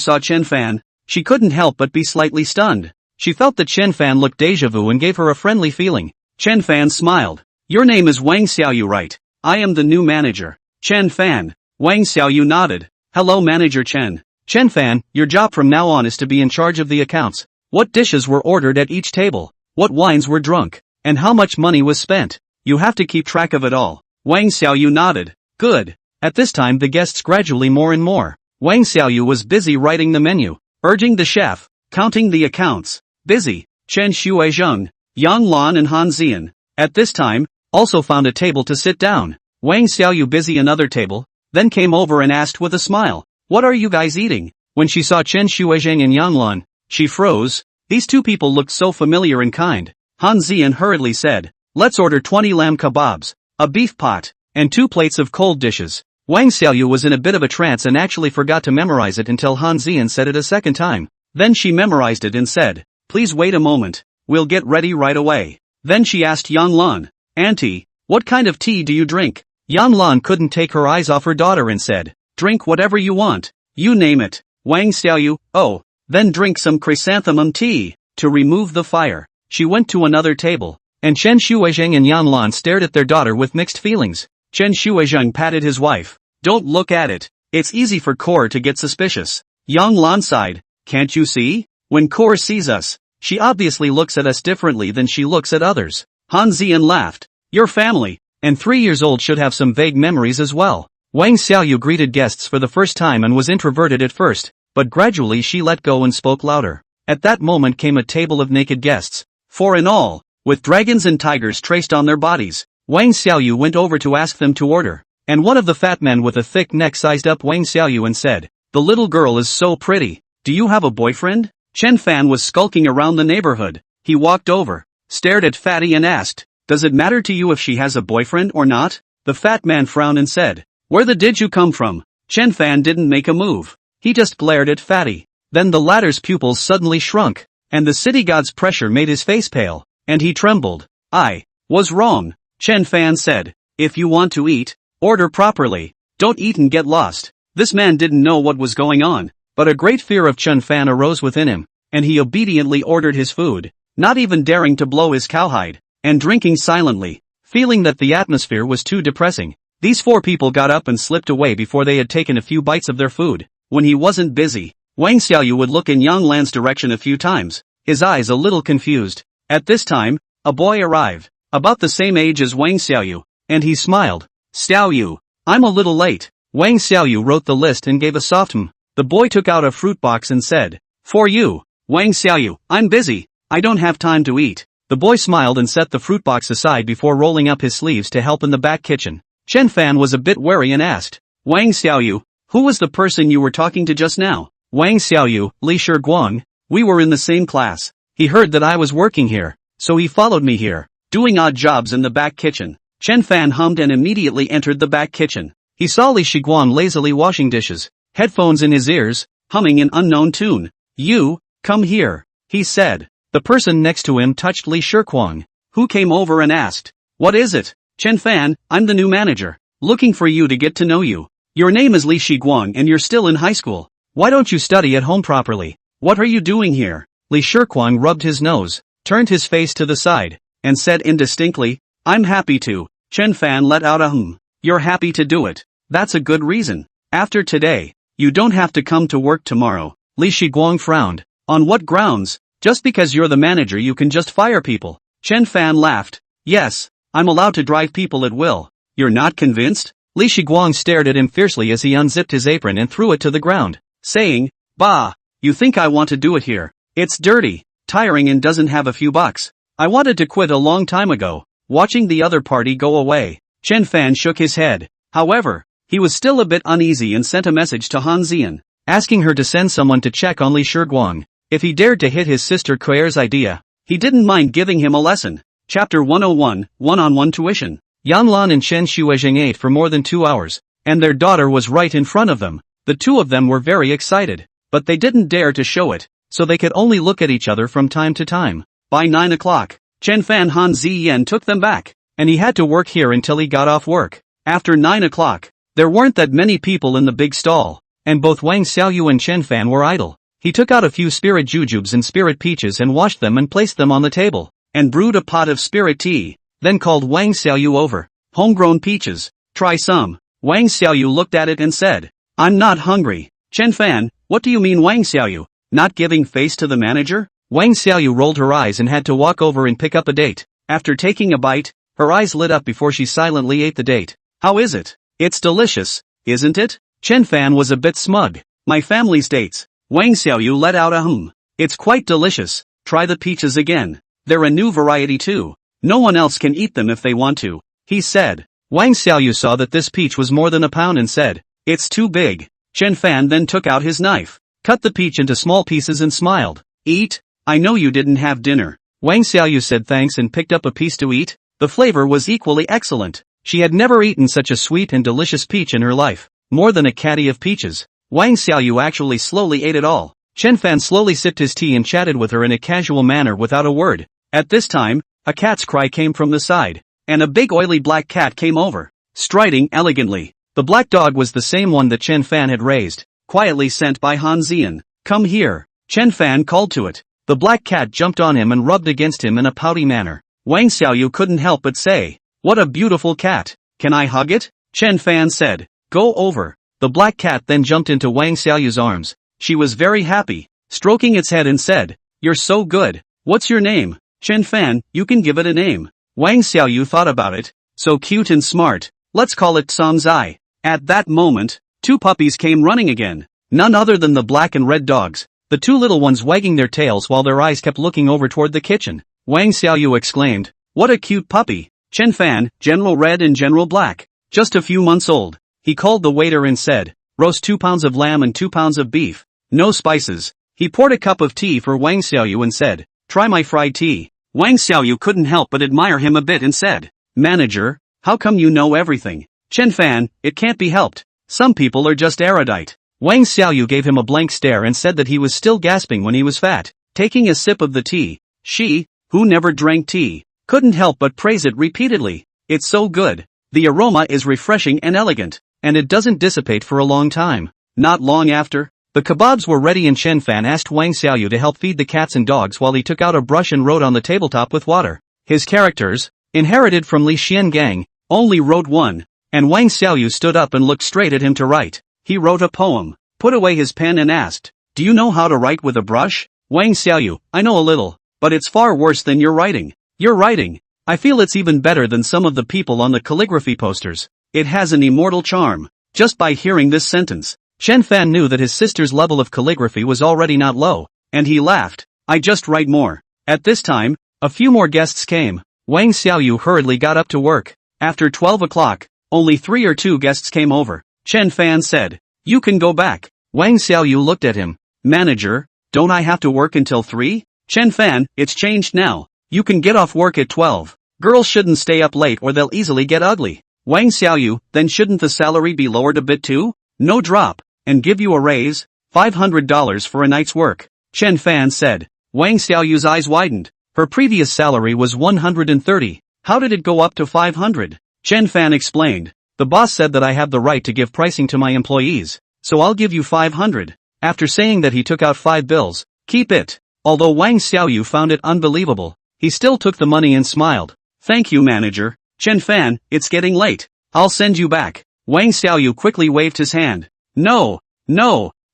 saw Chen Fan, she couldn't help but be slightly stunned. She felt that Chen Fan looked déjà vu and gave her a friendly feeling. Chen Fan smiled. Your name is Wang Xiaoyu, right? I am the new manager. Chen Fan. Wang Xiaoyu nodded. Hello Manager Chen. Chen Fan, your job from now on is to be in charge of the accounts. What dishes were ordered at each table? What wines were drunk? And how much money was spent? You have to keep track of it all. Wang Xiaoyu nodded. Good. At this time the guests gradually more and more. Wang Xiaoyu was busy writing the menu, urging the chef, counting the accounts. Busy. Chen Shuizheng, Yang Lan and Han Zian, at this time, also found a table to sit down. Wang Xiaoyu busy another table, then came over and asked with a smile, what are you guys eating? When she saw Chen Shuizheng and Yang Lan, she froze. These two people looked so familiar and kind. Han Zian hurriedly said, let's order 20 lamb kebabs, a beef pot, and 2 plates of cold dishes. Wang Xiaoyu was in a bit of a trance and actually forgot to memorize it until Han Zian said it a second time. Then she memorized it and said, please wait a moment, we'll get ready right away. Then she asked Yang Lan, Auntie, what kind of tea do you drink? Yang Lan couldn't take her eyes off her daughter and said, drink whatever you want, you name it. Wang Xiaoyu, oh, then drink some chrysanthemum tea. To remove the fire, she went to another table, and Chen Shuizheng and Yang Lan stared at their daughter with mixed feelings. Chen Shuizheng patted his wife. Don't look at it, it's easy for Kor to get suspicious. Yang Lan sighed, can't you see? When Kor sees us, she obviously looks at us differently than she looks at others. Han Zian laughed. Your family, and 3 years old should have some vague memories as well. Wang Xiaoyu greeted guests for the first time and was introverted at first, but gradually she let go and spoke louder. At that moment came a table of naked guests, 4 in all, with dragons and tigers traced on their bodies. Wang Xiaoyu went over to ask them to order, and one of the fat men with a thick neck sized up Wang Xiaoyu and said, the little girl is so pretty, do you have a boyfriend? Chen Fan was skulking around the neighborhood. He walked over, stared at Fatty and asked, does it matter to you if she has a boyfriend or not? The fat man frowned and said, where did you come from? Chen Fan didn't make a move. He just glared at Fatty. Then the latter's pupils suddenly shrunk, and the city god's pressure made his face pale, and he trembled. I was wrong. Chen Fan said, if you want to eat, order properly. Don't eat and get lost. This man didn't know what was going on, but a great fear of Chen Fan arose within him, and he obediently ordered his food, not even daring to blow his cowhide, and drinking silently, feeling that the atmosphere was too depressing. These 4 people got up and slipped away before they had taken a few bites of their food. When he wasn't busy, Wang Xiaoyu would look in Yang Lan's direction a few times, his eyes a little confused. At this time, a boy arrived, about the same age as Wang Xiaoyu, and he smiled. Xiaoyu, I'm a little late. Wang Xiaoyu wrote the list and gave a soft The boy took out a fruit box and said, for you, Wang Xiaoyu, I'm busy, I don't have time to eat. The boy smiled and set the fruit box aside before rolling up his sleeves to help in the back kitchen. Chen Fan was a bit wary and asked, Wang Xiaoyu, who was the person you were talking to just now? Wang Xiaoyu, Li Shiguang, we were in the same class. He heard that I was working here, so he followed me here, doing odd jobs in the back kitchen. Chen Fan hummed and immediately entered the back kitchen. He saw Li Shiguang lazily washing dishes, headphones in his ears, humming an unknown tune. You, come here, he said. The person next to him touched Li Shiguang, who came over and asked, what is it? Chen Fan, I'm the new manager, looking for you to get to know you. Your name is Li Shiguang and you're still in high school. Why don't you study at home properly? What are you doing here? Li Shiguang rubbed his nose, turned his face to the side, and said indistinctly, I'm happy to. Chen Fan let out a You're happy to do it. That's a good reason. After today, you don't have to come to work tomorrow. Li Shiguang frowned. On what grounds? Just because you're the manager you can just fire people. Chen Fan laughed. Yes, I'm allowed to drive people at will. You're not convinced? Li Shiguang stared at him fiercely as he unzipped his apron and threw it to the ground, saying, Bah, you think I want to do it here? It's dirty, tiring and doesn't have a few bucks. I wanted to quit a long time ago. Watching the other party go away, Chen Fan shook his head. However, he was still a bit uneasy and sent a message to Han Zian, asking her to send someone to check on Li Shiguang. If he dared to hit his sister Claire's idea, he didn't mind giving him a lesson. Chapter 101, One-on-One Tuition. Yan Lan and Chen Shuizheng ate for more than 2 hours, and their daughter was right in front of them. The two of them were very excited, but they didn't dare to show it, so they could only look at each other from time to time. By 9 o'clock, Chen Fan Han Ziyan took them back, and he had to work here until he got off work. After 9 o'clock, there weren't that many people in the big stall. and both Wang Xiaoyu and Chen Fan were idle. He took out a few spirit jujubes and spirit peaches and washed them and placed them on the table, and brewed a pot of spirit tea, then called Wang Xiaoyu over. Homegrown peaches, try some. Wang Xiaoyu looked at it and said, I'm not hungry. Chen Fan, what do you mean Wang Xiaoyu? Not giving face to the manager? Wang Xiaoyu rolled her eyes and had to walk over and pick up a date. After taking a bite, her eyes lit up before she silently ate the date. How is it? It's delicious, isn't it? Chen Fan was a bit smug. My family's dates. Wang Xiaoyu let out a It's quite delicious. Try the peaches again. They're a new variety too. No one else can eat them if they want to, he said. Wang Xiaoyu saw that this peach was more than a pound and said, it's too big. Chen Fan then took out his knife, cut the peach into small pieces and smiled. Eat? I know you didn't have dinner. Wang Xiaoyu said thanks and picked up a piece to eat. The flavor was equally excellent. She had never eaten such a sweet and delicious peach in her life. More than a caddy of peaches. Wang Xiaoyu actually slowly ate it all. Chen Fan slowly sipped his tea and chatted with her in a casual manner without a word. At this time, a cat's cry came from the side, and a big oily black cat came over, striding elegantly. The black dog was the same one that Chen Fan had raised, quietly sent by Han Xian. Come here, Chen Fan called to it. The black cat jumped on him and rubbed against him in a pouty manner. Wang Xiaoyu couldn't help but say, what a beautiful cat. Can I hug it? Chen Fan said, go over. The black cat then jumped into Wang Xiaoyu's arms. She was very happy, stroking its head and said, you're so good. What's your name? Chen Fan, you can give it a name. Wang Xiaoyu thought about it. So cute and smart. Let's call it Song Zai. At that moment, two puppies came running again. None other than the black and red dogs. The two little ones wagging their tails while their eyes kept looking over toward the kitchen. Wang Xiaoyu exclaimed, what a cute puppy. Chen Fan, General Red and General Black. Just a few months old. He called the waiter and said, roast 2 pounds of lamb and 2 pounds of beef. No spices. He poured a cup of tea for Wang Xiaoyu and said, try my fried tea. Wang Xiaoyu couldn't help but admire him a bit and said, manager, how come you know everything? Chen Fan, it can't be helped. Some people are just erudite. Wang Xiaoyu gave him a blank stare and said that he was still gasping when he was fat. Taking a sip of the tea, she, who never drank tea, couldn't help but praise it repeatedly. It's so good. The aroma is refreshing and elegant, and it doesn't dissipate for a long time. Not long after, the kebabs were ready and Chen Fan asked Wang Xiaoyu to help feed the cats and dogs while he took out a brush and wrote on the tabletop with water. His characters, inherited from Li Xian Gang, only wrote one, and Wang Xiaoyu stood up and looked straight at him to write. He wrote a poem, put away his pen and asked, do you know how to write with a brush? Wang Xiaoyu, I know a little, but it's far worse than your writing. Your writing, I feel it's even better than some of the people on the calligraphy posters. It has an immortal charm. Just by hearing this sentence, Chen Fan knew that his sister's level of calligraphy was already not low, and he laughed. I just write more. At this time, a few more guests came. Wang Xiaoyu hurriedly got up to work. After 12 o'clock, only 3 or 2 guests came over. Chen Fan said, you can go back. Wang Xiaoyu looked at him. Manager, don't I have to work until 3? Chen Fan, it's changed now. You can get off work at 12. Girls shouldn't stay up late or they'll easily get ugly. Wang Xiaoyu, then shouldn't the salary be lowered a bit too? No drop, and give you a raise, $500 for a night's work. Chen Fan said. Wang Xiaoyu's eyes widened. Her previous salary was 130. How did it go up to 500? Chen Fan explained. The boss said that I have the right to give pricing to my employees, so I'll give you 500. After saying that he took out 5 bills. Keep it. Although Wang Xiaoyu found it unbelievable, he still took the money and smiled. Thank you, manager. Chen Fan, it's getting late. I'll send you back. Wang Xiaoyu quickly waved his hand. No,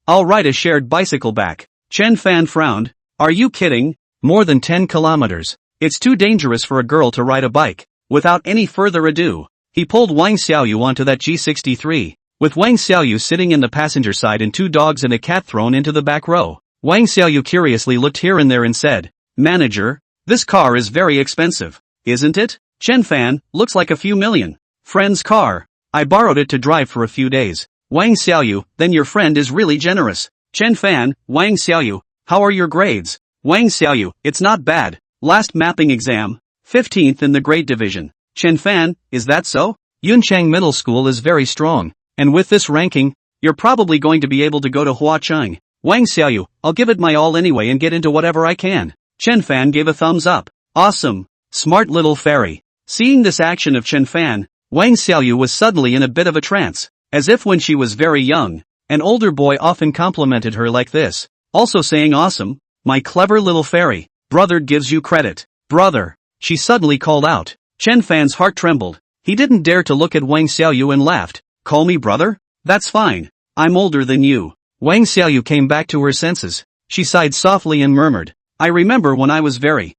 I'll ride a shared bicycle back. Chen Fan frowned. Are you kidding? More than 10 kilometers. It's too dangerous for a girl to ride a bike. Without any further ado, he pulled Wang Xiaoyu onto that G63, with Wang Xiaoyu sitting in the passenger side and 2 dogs and a cat thrown into the back row. Wang Xiaoyu curiously looked here and there and said, manager, this car is very expensive, isn't it? Chen Fan, looks like a few million. Friend's car. I borrowed it to drive for a few days. Wang Xiaoyu, then your friend is really generous. Chen Fan, Wang Xiaoyu, how are your grades? Wang Xiaoyu, it's not bad. Last mapping exam, 15th in the grade division. Chen Fan, is that so? Yunchang Middle School is very strong, and with this ranking, you're probably going to be able to go to Huang. Wang Xiaoyu, I'll give it my all anyway and get into whatever I can. Chen Fan gave a thumbs up. Awesome. Smart little fairy. Seeing this action of Chen Fan, Wang Xiaoyu was suddenly in a bit of a trance, as if when she was very young, An older boy often complimented her like this, also saying awesome, my clever little fairy, brother gives you credit. Brother, she suddenly called out. Chen Fan's heart trembled. He didn't dare to look at Wang Xiaoyu and laughed. Call me brother? That's fine. I'm older than you. Wang Xiaoyu came back to her senses. She sighed softly and murmured, I remember when I was very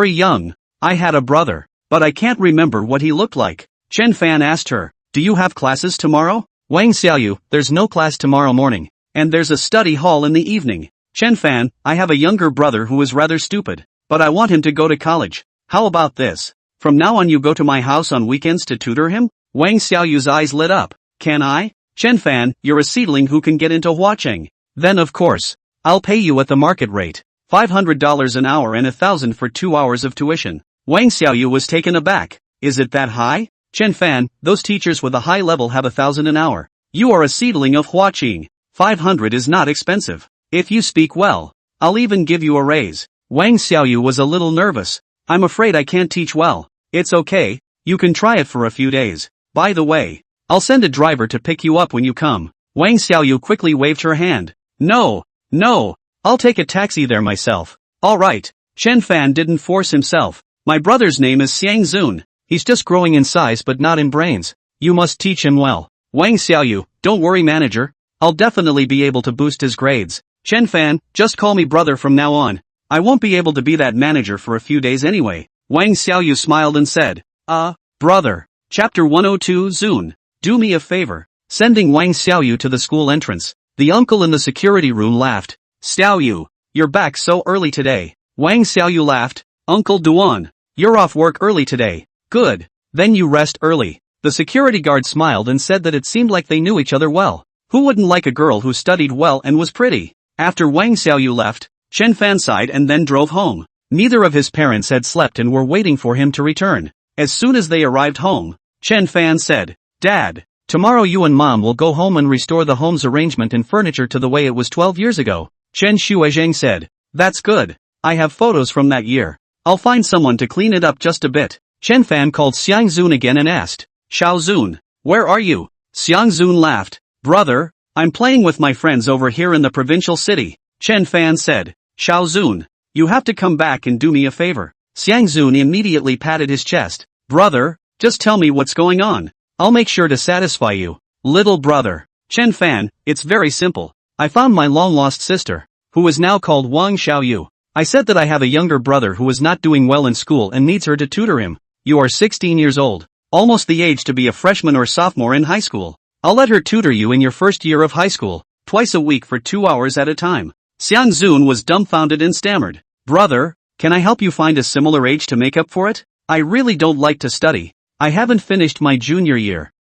young, I had a brother, but I can't remember what he looked like. Chen Fan asked her, do you have classes tomorrow? Wang Xiaoyu, there's no class tomorrow morning, and there's a study hall in the evening. Chen Fan, I have a younger brother who is rather stupid, but I want him to go to college. How about this? From now on you go to my house on weekends to tutor him? Wang Xiaoyu's eyes lit up. Can I? Chen Fan, you're a seedling who can get into Huang. Then of course, I'll pay you at the market rate, $500 an hour and $1,000 for 2 hours of tuition. Wang Xiaoyu was taken aback. Is it that high? Chen Fan, those teachers with a high level have $1,000 an hour. You are a seedling of Huang. 500 is not expensive. If you speak well, I'll even give you a raise. Wang Xiaoyu was a little nervous. I'm afraid I can't teach well. It's okay, you can try it for a few days. By the way, I'll send a driver to pick you up when you come. Wang Xiaoyu quickly waved her hand. No, I'll take a taxi there myself. Alright. Chen Fan didn't force himself. My brother's name is Xiang Zun. He's just growing in size but not in brains. You must teach him well. Wang Xiaoyu, don't worry manager. I'll definitely be able to boost his grades. Chen Fan, just call me brother from now on. I won't be able to be that manager for a few days anyway. Wang Xiaoyu smiled and said, brother. Chapter 102 Zun. Do me a favor. Sending Wang Xiaoyu to the school entrance. The uncle in the security room laughed. Xiaoyu, you're back so early today. Wang Xiaoyu laughed. Uncle Duan, you're off work early today. Good. Then you rest early. The security guard smiled and said that it seemed like they knew each other well. Who wouldn't like a girl who studied well and was pretty? After Wang Xiaoyu left, Chen Fan sighed and then drove home. Neither of his parents had slept and were waiting for him to return. As soon as they arrived home, Chen Fan said, Dad, tomorrow you and Mom will go home and restore the home's arrangement and furniture to the way it was 12 years ago. Chen Shuizheng said, That's good. I have photos from that year. I'll find someone to clean it up just a bit. Chen Fan called Xiang Zun again and asked, Xiao Zun, where are you? Xiang Zun laughed. Brother, I'm playing with my friends over here in the provincial city. Chen Fan said, Xiao Zun, you have to come back and do me a favor. Xiang Zun immediately patted his chest. Brother, just tell me what's going on. I'll make sure to satisfy you. Little brother. Chen Fan, it's very simple. I found my long-lost sister, who is now called Wang Xiaoyu. I said that I have a younger brother who is not doing well in school and needs her to tutor him. You are 16 years old, almost the age to be a freshman or sophomore in high school. I'll let her tutor you in your first year of high school, twice a week for 2 hours at a time. Xiang Zun was dumbfounded and stammered. Brother, can I help you find a similar age to make up for it? I really don't like to study. I haven't finished my junior year.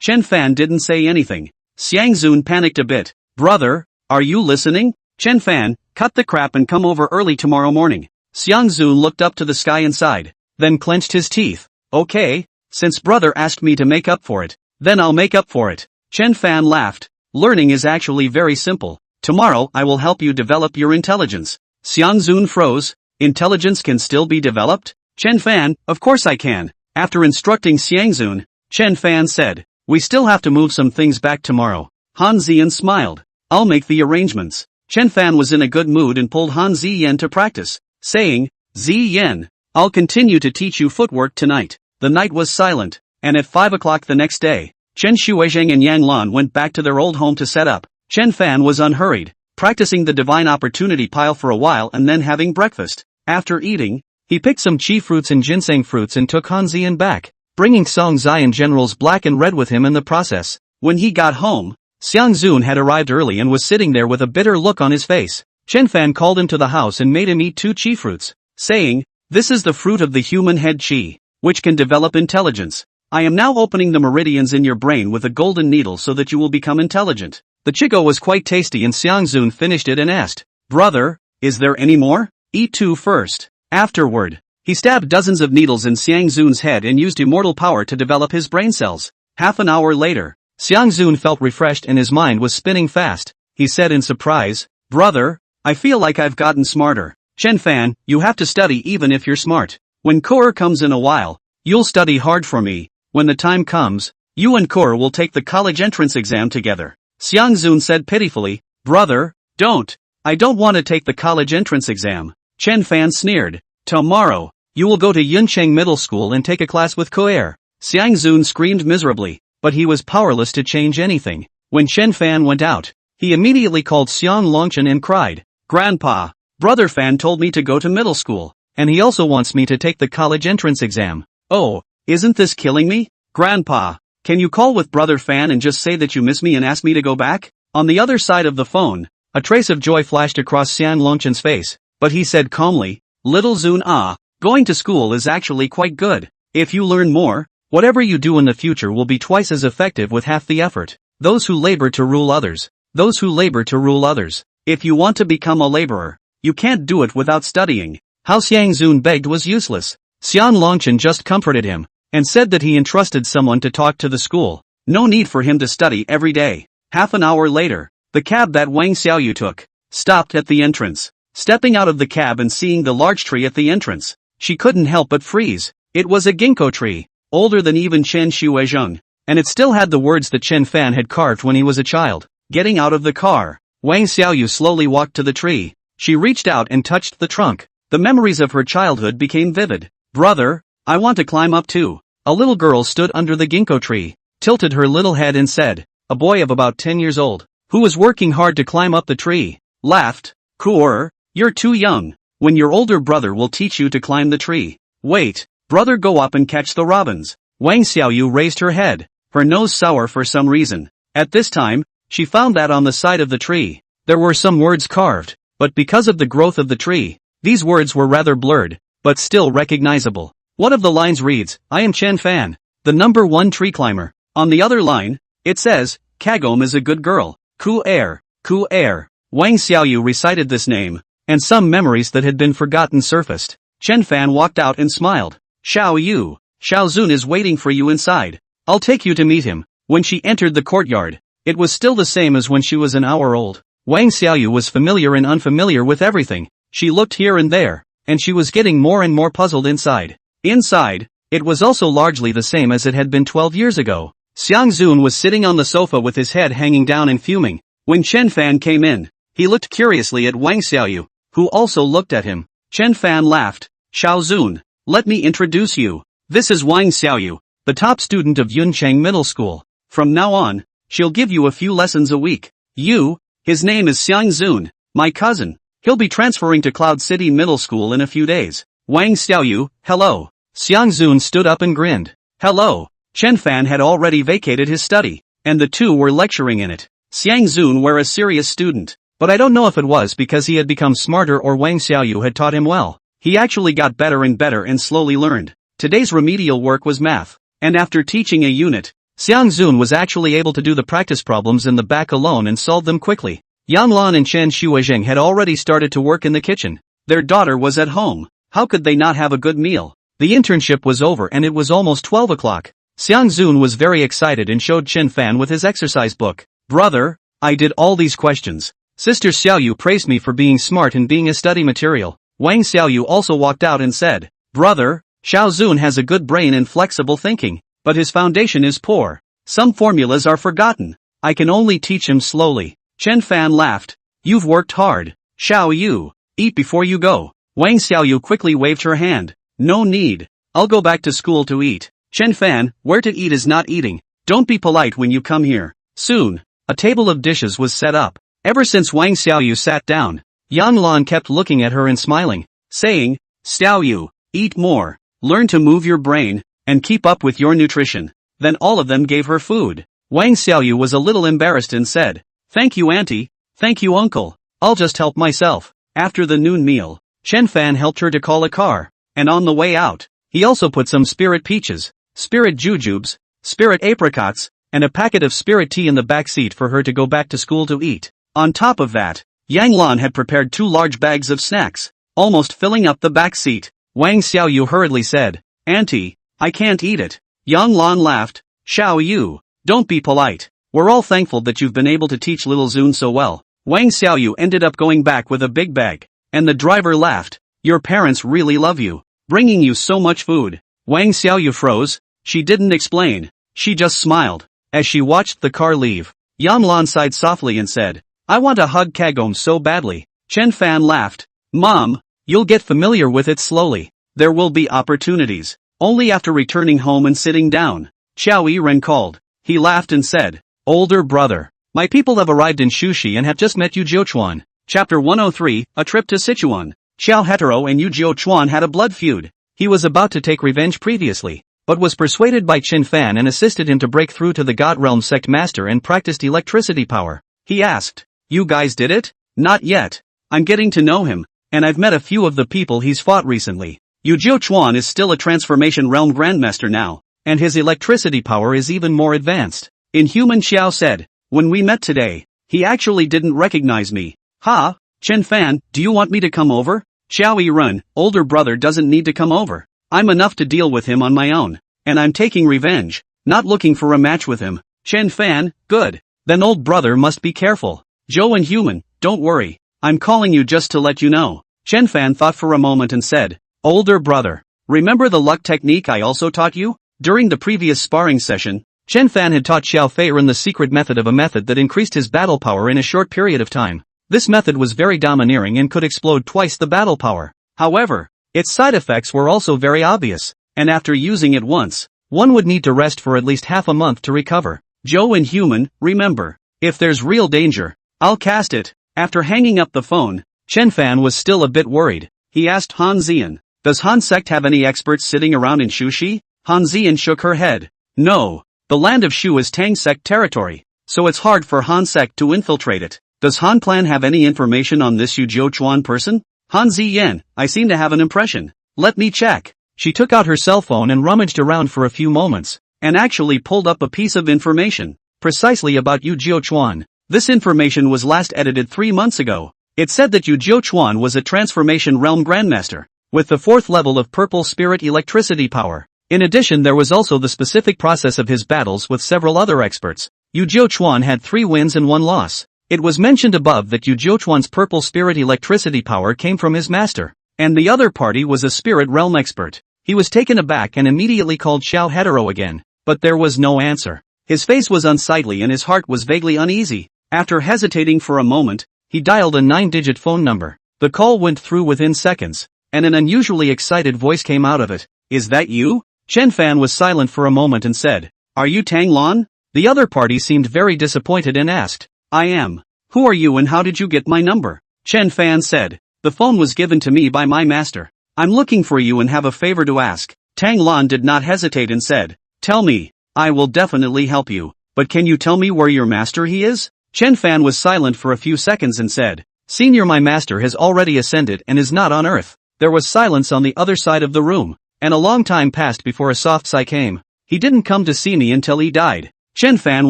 Chen Fan didn't say anything. Xiang Zun panicked a bit. Brother, are you listening? Chen Fan, cut the crap and come over early tomorrow morning. Xiang Zun looked up to the sky and sighed, then clenched his teeth. Okay, since brother asked me to make up for it, then I'll make up for it. Chen Fan laughed. Learning is actually very simple. Tomorrow I will help you develop your intelligence. Xiang Zun froze. Intelligence can still be developed? Chen Fan, of course I can. After instructing Xiang Zun, Chen Fan said, we still have to move some things back tomorrow. Han Ziyan smiled. I'll make the arrangements. Chen Fan was in a good mood and pulled Han Ziyan to practice, saying, Ziyan, I'll continue to teach you footwork tonight. The night was silent, and at 5 o'clock the next day, Chen Shuizheng and Yang Lan went back to their old home to set up. Chen Fan was unhurried, practicing the divine opportunity pile for a while and then having breakfast. After eating, he picked some chi fruits and ginseng fruits and took Han Ziyan back, bringing Song Ziyan generals black and red with him in the process. When he got home, Xiang Zun had arrived early and was sitting there with a bitter look on his face. Chen Fan called him to the house and made him eat 2 chi fruits, saying, This is the fruit of the human head chi, which can develop intelligence. I am now opening the meridians in your brain with a golden needle so that you will become intelligent. The chigo was quite tasty and Xiang Zun finished it and asked, Brother, is there any more? Eat 2 first. Afterward, he stabbed dozens of needles in Xiang Zun's head and used immortal power to develop his brain cells. Half an hour later, Xiang Zun felt refreshed and his mind was spinning fast. He said in surprise, Brother, I feel like I've gotten smarter. Chen Fan, you have to study even if you're smart. When Kor comes in a while, you'll study hard for me. When the time comes, you and Kor will take the college entrance exam together. Xiang Zun said pitifully. Brother, don't. I don't want to take the college entrance exam. Chen Fan sneered. Tomorrow, you will go to Yuncheng Middle School and take a class with Koer. Xiang Zun screamed miserably, but he was powerless to change anything. When Chen Fan went out, he immediately called Xiang Longchen and cried, Grandpa, Brother Fan told me to go to middle school, and he also wants me to take the college entrance exam. Oh, isn't this killing me? Grandpa, can you call with Brother Fan and just say that you miss me and ask me to go back? On the other side of the phone, a trace of joy flashed across Xiang Longchen's face, but he said calmly, Little Zun, going to school is actually quite good. If you learn more, whatever you do in the future will be twice as effective with half the effort. Those who labor to rule others. Those who labor to rule others. If you want to become a laborer, you can't do it without studying. How Xiang Zun begged was useless. Xiang Longchen just comforted him, and said that he entrusted someone to talk to the school. No need for him to study every day. Half an hour later, the cab that Wang Xiaoyu took stopped at the entrance. Stepping out of the cab and seeing the large tree at the entrance, she couldn't help but freeze. It was a ginkgo tree, older than even Chen Shuizheng, and it still had the words that Chen Fan had carved when he was a child. Getting out of the car, Wang Xiaoyu slowly walked to the tree. She reached out and touched the trunk. The memories of her childhood became vivid. Brother, I want to climb up too. A little girl stood under the ginkgo tree, tilted her little head and said, a boy of about 10 years old, who was working hard to climb up the tree, laughed, Koer, you're too young. When your older brother will teach you to climb the tree. Wait, brother, go up and catch the robins. Wang Xiaoyu raised her head, her nose sour for some reason. At this time, she found that on the side of the tree, there were some words carved, but because of the growth of the tree, these words were rather blurred, but still recognizable. One of the lines reads, I am Chen Fan, the number 1 tree climber. On the other line, it says, Kagome is a good girl. Koer, Koer. Wang Xiaoyu recited this name, and some memories that had been forgotten surfaced. Chen Fan walked out and smiled. Xiao Yu, Xiao Zun is waiting for you inside. I'll take you to meet him. When she entered the courtyard, it was still the same as when she was an hour old. Wang Xiaoyu was familiar and unfamiliar with everything. She looked here and there, and she was getting more and more puzzled inside. Inside, it was also largely the same as it had been 12 years ago. Xiang Zun was sitting on the sofa with his head hanging down and fuming. When Chen Fan came in, he looked curiously at Wang Xiaoyu, who also looked at him. Chen Fan laughed. Xiao Zun, let me introduce you. This is Wang Xiaoyu, the top student of Yuncheng Middle School. From now on, she'll give you a few lessons a week. His name is Xiang Zun, my cousin. He'll be transferring to Cloud City Middle School in a few days. Wang Xiaoyu, hello. Xiang Zun stood up and grinned. Hello. Chen Fan had already vacated his study, and the two were lecturing in it. Xiang Zun were a serious student, but I don't know if it was because he had become smarter or Wang Xiaoyu had taught him well. He actually got better and slowly learned. Today's remedial work was math, and after teaching a unit, Xiang Zun was actually able to do the practice problems in the back alone and solve them quickly. Yang Lan and Chen Shuizheng had already started to work in the kitchen. Their daughter was at home. How could they not have a good meal? The internship was over and it was almost 12 o'clock. Xiang Zun was very excited and showed Chen Fan with his exercise book. Brother, I did all these questions. Sister Xiaoyu praised me for being smart and being a study material. Wang Xiaoyu also walked out and said, Brother, Xiao Zun has a good brain and flexible thinking, but his foundation is poor. Some formulas are forgotten. I can only teach him slowly. Chen Fan laughed. You've worked hard. Xiao Yu, eat before you go. Wang Xiaoyu quickly waved her hand. No need. I'll go back to school to eat. Chen Fan, where to eat is not eating. Don't be polite when you come here. Soon, a table of dishes was set up. Ever since Wang Xiaoyu sat down, Yang Lan kept looking at her and smiling, saying, Xiaoyu, eat more, learn to move your brain, and keep up with your nutrition. Then all of them gave her food. Wang Xiaoyu was a little embarrassed and said, Thank you auntie, thank you uncle, I'll just help myself. After the noon meal, Chen Fan helped her to call a car, and on the way out, he also put some spirit peaches, spirit jujubes, spirit apricots, and a packet of spirit tea in the back seat for her to go back to school to eat. On top of that, Yang Lan had prepared 2 large bags of snacks, almost filling up the back seat. Wang Xiaoyu hurriedly said, Auntie, I can't eat it. Yang Lan laughed. Xiao Yu, don't be polite. We're all thankful that you've been able to teach little Zun so well. Wang Xiaoyu ended up going back with a big bag, and the driver laughed. Your parents really love you, bringing you so much food. Wang Xiaoyu froze. She didn't explain. She just smiled. As she watched the car leave, Yan Lan sighed softly and said, I want to hug Kagome so badly. Chen Fan laughed. Mom, you'll get familiar with it slowly. There will be opportunities. Only after returning home and sitting down. Xiao Yiren called. He laughed and said, Older brother. My people have arrived in Shushi and have just met Yu Jiuchuan. Chapter 103, A Trip to Sichuan. Xiao Hetero and Yu Jiuchuan had a blood feud. He was about to take revenge previously, but was persuaded by Chen Fan and assisted him to break through to the God Realm sect master and practiced electricity power. He asked, You guys did it? Not yet. I'm getting to know him, and I've met a few of the people he's fought recently. Yu Jiuchuan is still a transformation realm grandmaster now, and his electricity power is even more advanced. Inhuman Xiao said, When we met today, he actually didn't recognize me. Ha? Chen Fan, do you want me to come over? Xiao Yiren, older brother doesn't need to come over. I'm enough to deal with him on my own, and I'm taking revenge, not looking for a match with him. Chen Fan, good. Then old brother must be careful. Zhou and Human, don't worry. I'm calling you just to let you know. Chen Fan thought for a moment and said, Older brother, remember the luck technique I also taught you? During the previous sparring session, Chen Fan had taught Xiao Feiren the secret method of a method that increased his battle power in a short period of time. This method was very domineering and could explode twice the battle power. However, its side effects were also very obvious, and after using it once, one would need to rest for at least half a month to recover. Zhou and Human, remember, if there's real danger, I'll cast it. After hanging up the phone, Chen Fan was still a bit worried. He asked Han Zian, Does Han sect have any experts sitting around in Shushi? Han Zian shook her head. No, the land of Shu is Tang sect territory, so it's hard for Han sect to infiltrate it. Does Han clan have any information on this Yu Jiuchuan person? Han Ziyan, I seem to have an impression. Let me check. She took out her cell phone and rummaged around for a few moments, and actually pulled up a piece of information, precisely about Yu Jiuchuan. This information was last edited 3 months ago. It said that Yu Jiuchuan was a transformation realm grandmaster, with the 4th level of purple spirit electricity power. In addition, there was also the specific process of his battles with several other experts. Yu Jiuchuan had 3 wins and 1 loss. It was mentioned above that Yu Jiuchuan's purple spirit electricity power came from his master, and the other party was a spirit realm expert. He was taken aback and immediately called Xiao Hetero again, but there was no answer. His face was unsightly and his heart was vaguely uneasy. After hesitating for a moment, he dialed a 9-digit phone number. The call went through within seconds, and an unusually excited voice came out of it. Is that you? Chen Fan was silent for a moment and said, Are you Tang Lan? The other party seemed very disappointed and asked, I am. Who are you and how did you get my number? Chen Fan said, The phone was given to me by my master. I'm looking for you and have a favor to ask. Tang Lan did not hesitate and said, Tell me. I will definitely help you. But can you tell me where your master he is? Chen Fan was silent for a few seconds and said, Senior, my master has already ascended and is not on earth. There was silence on the other side of the room, and a long time passed before a soft sigh came. He didn't come to see me until he died. Chen Fan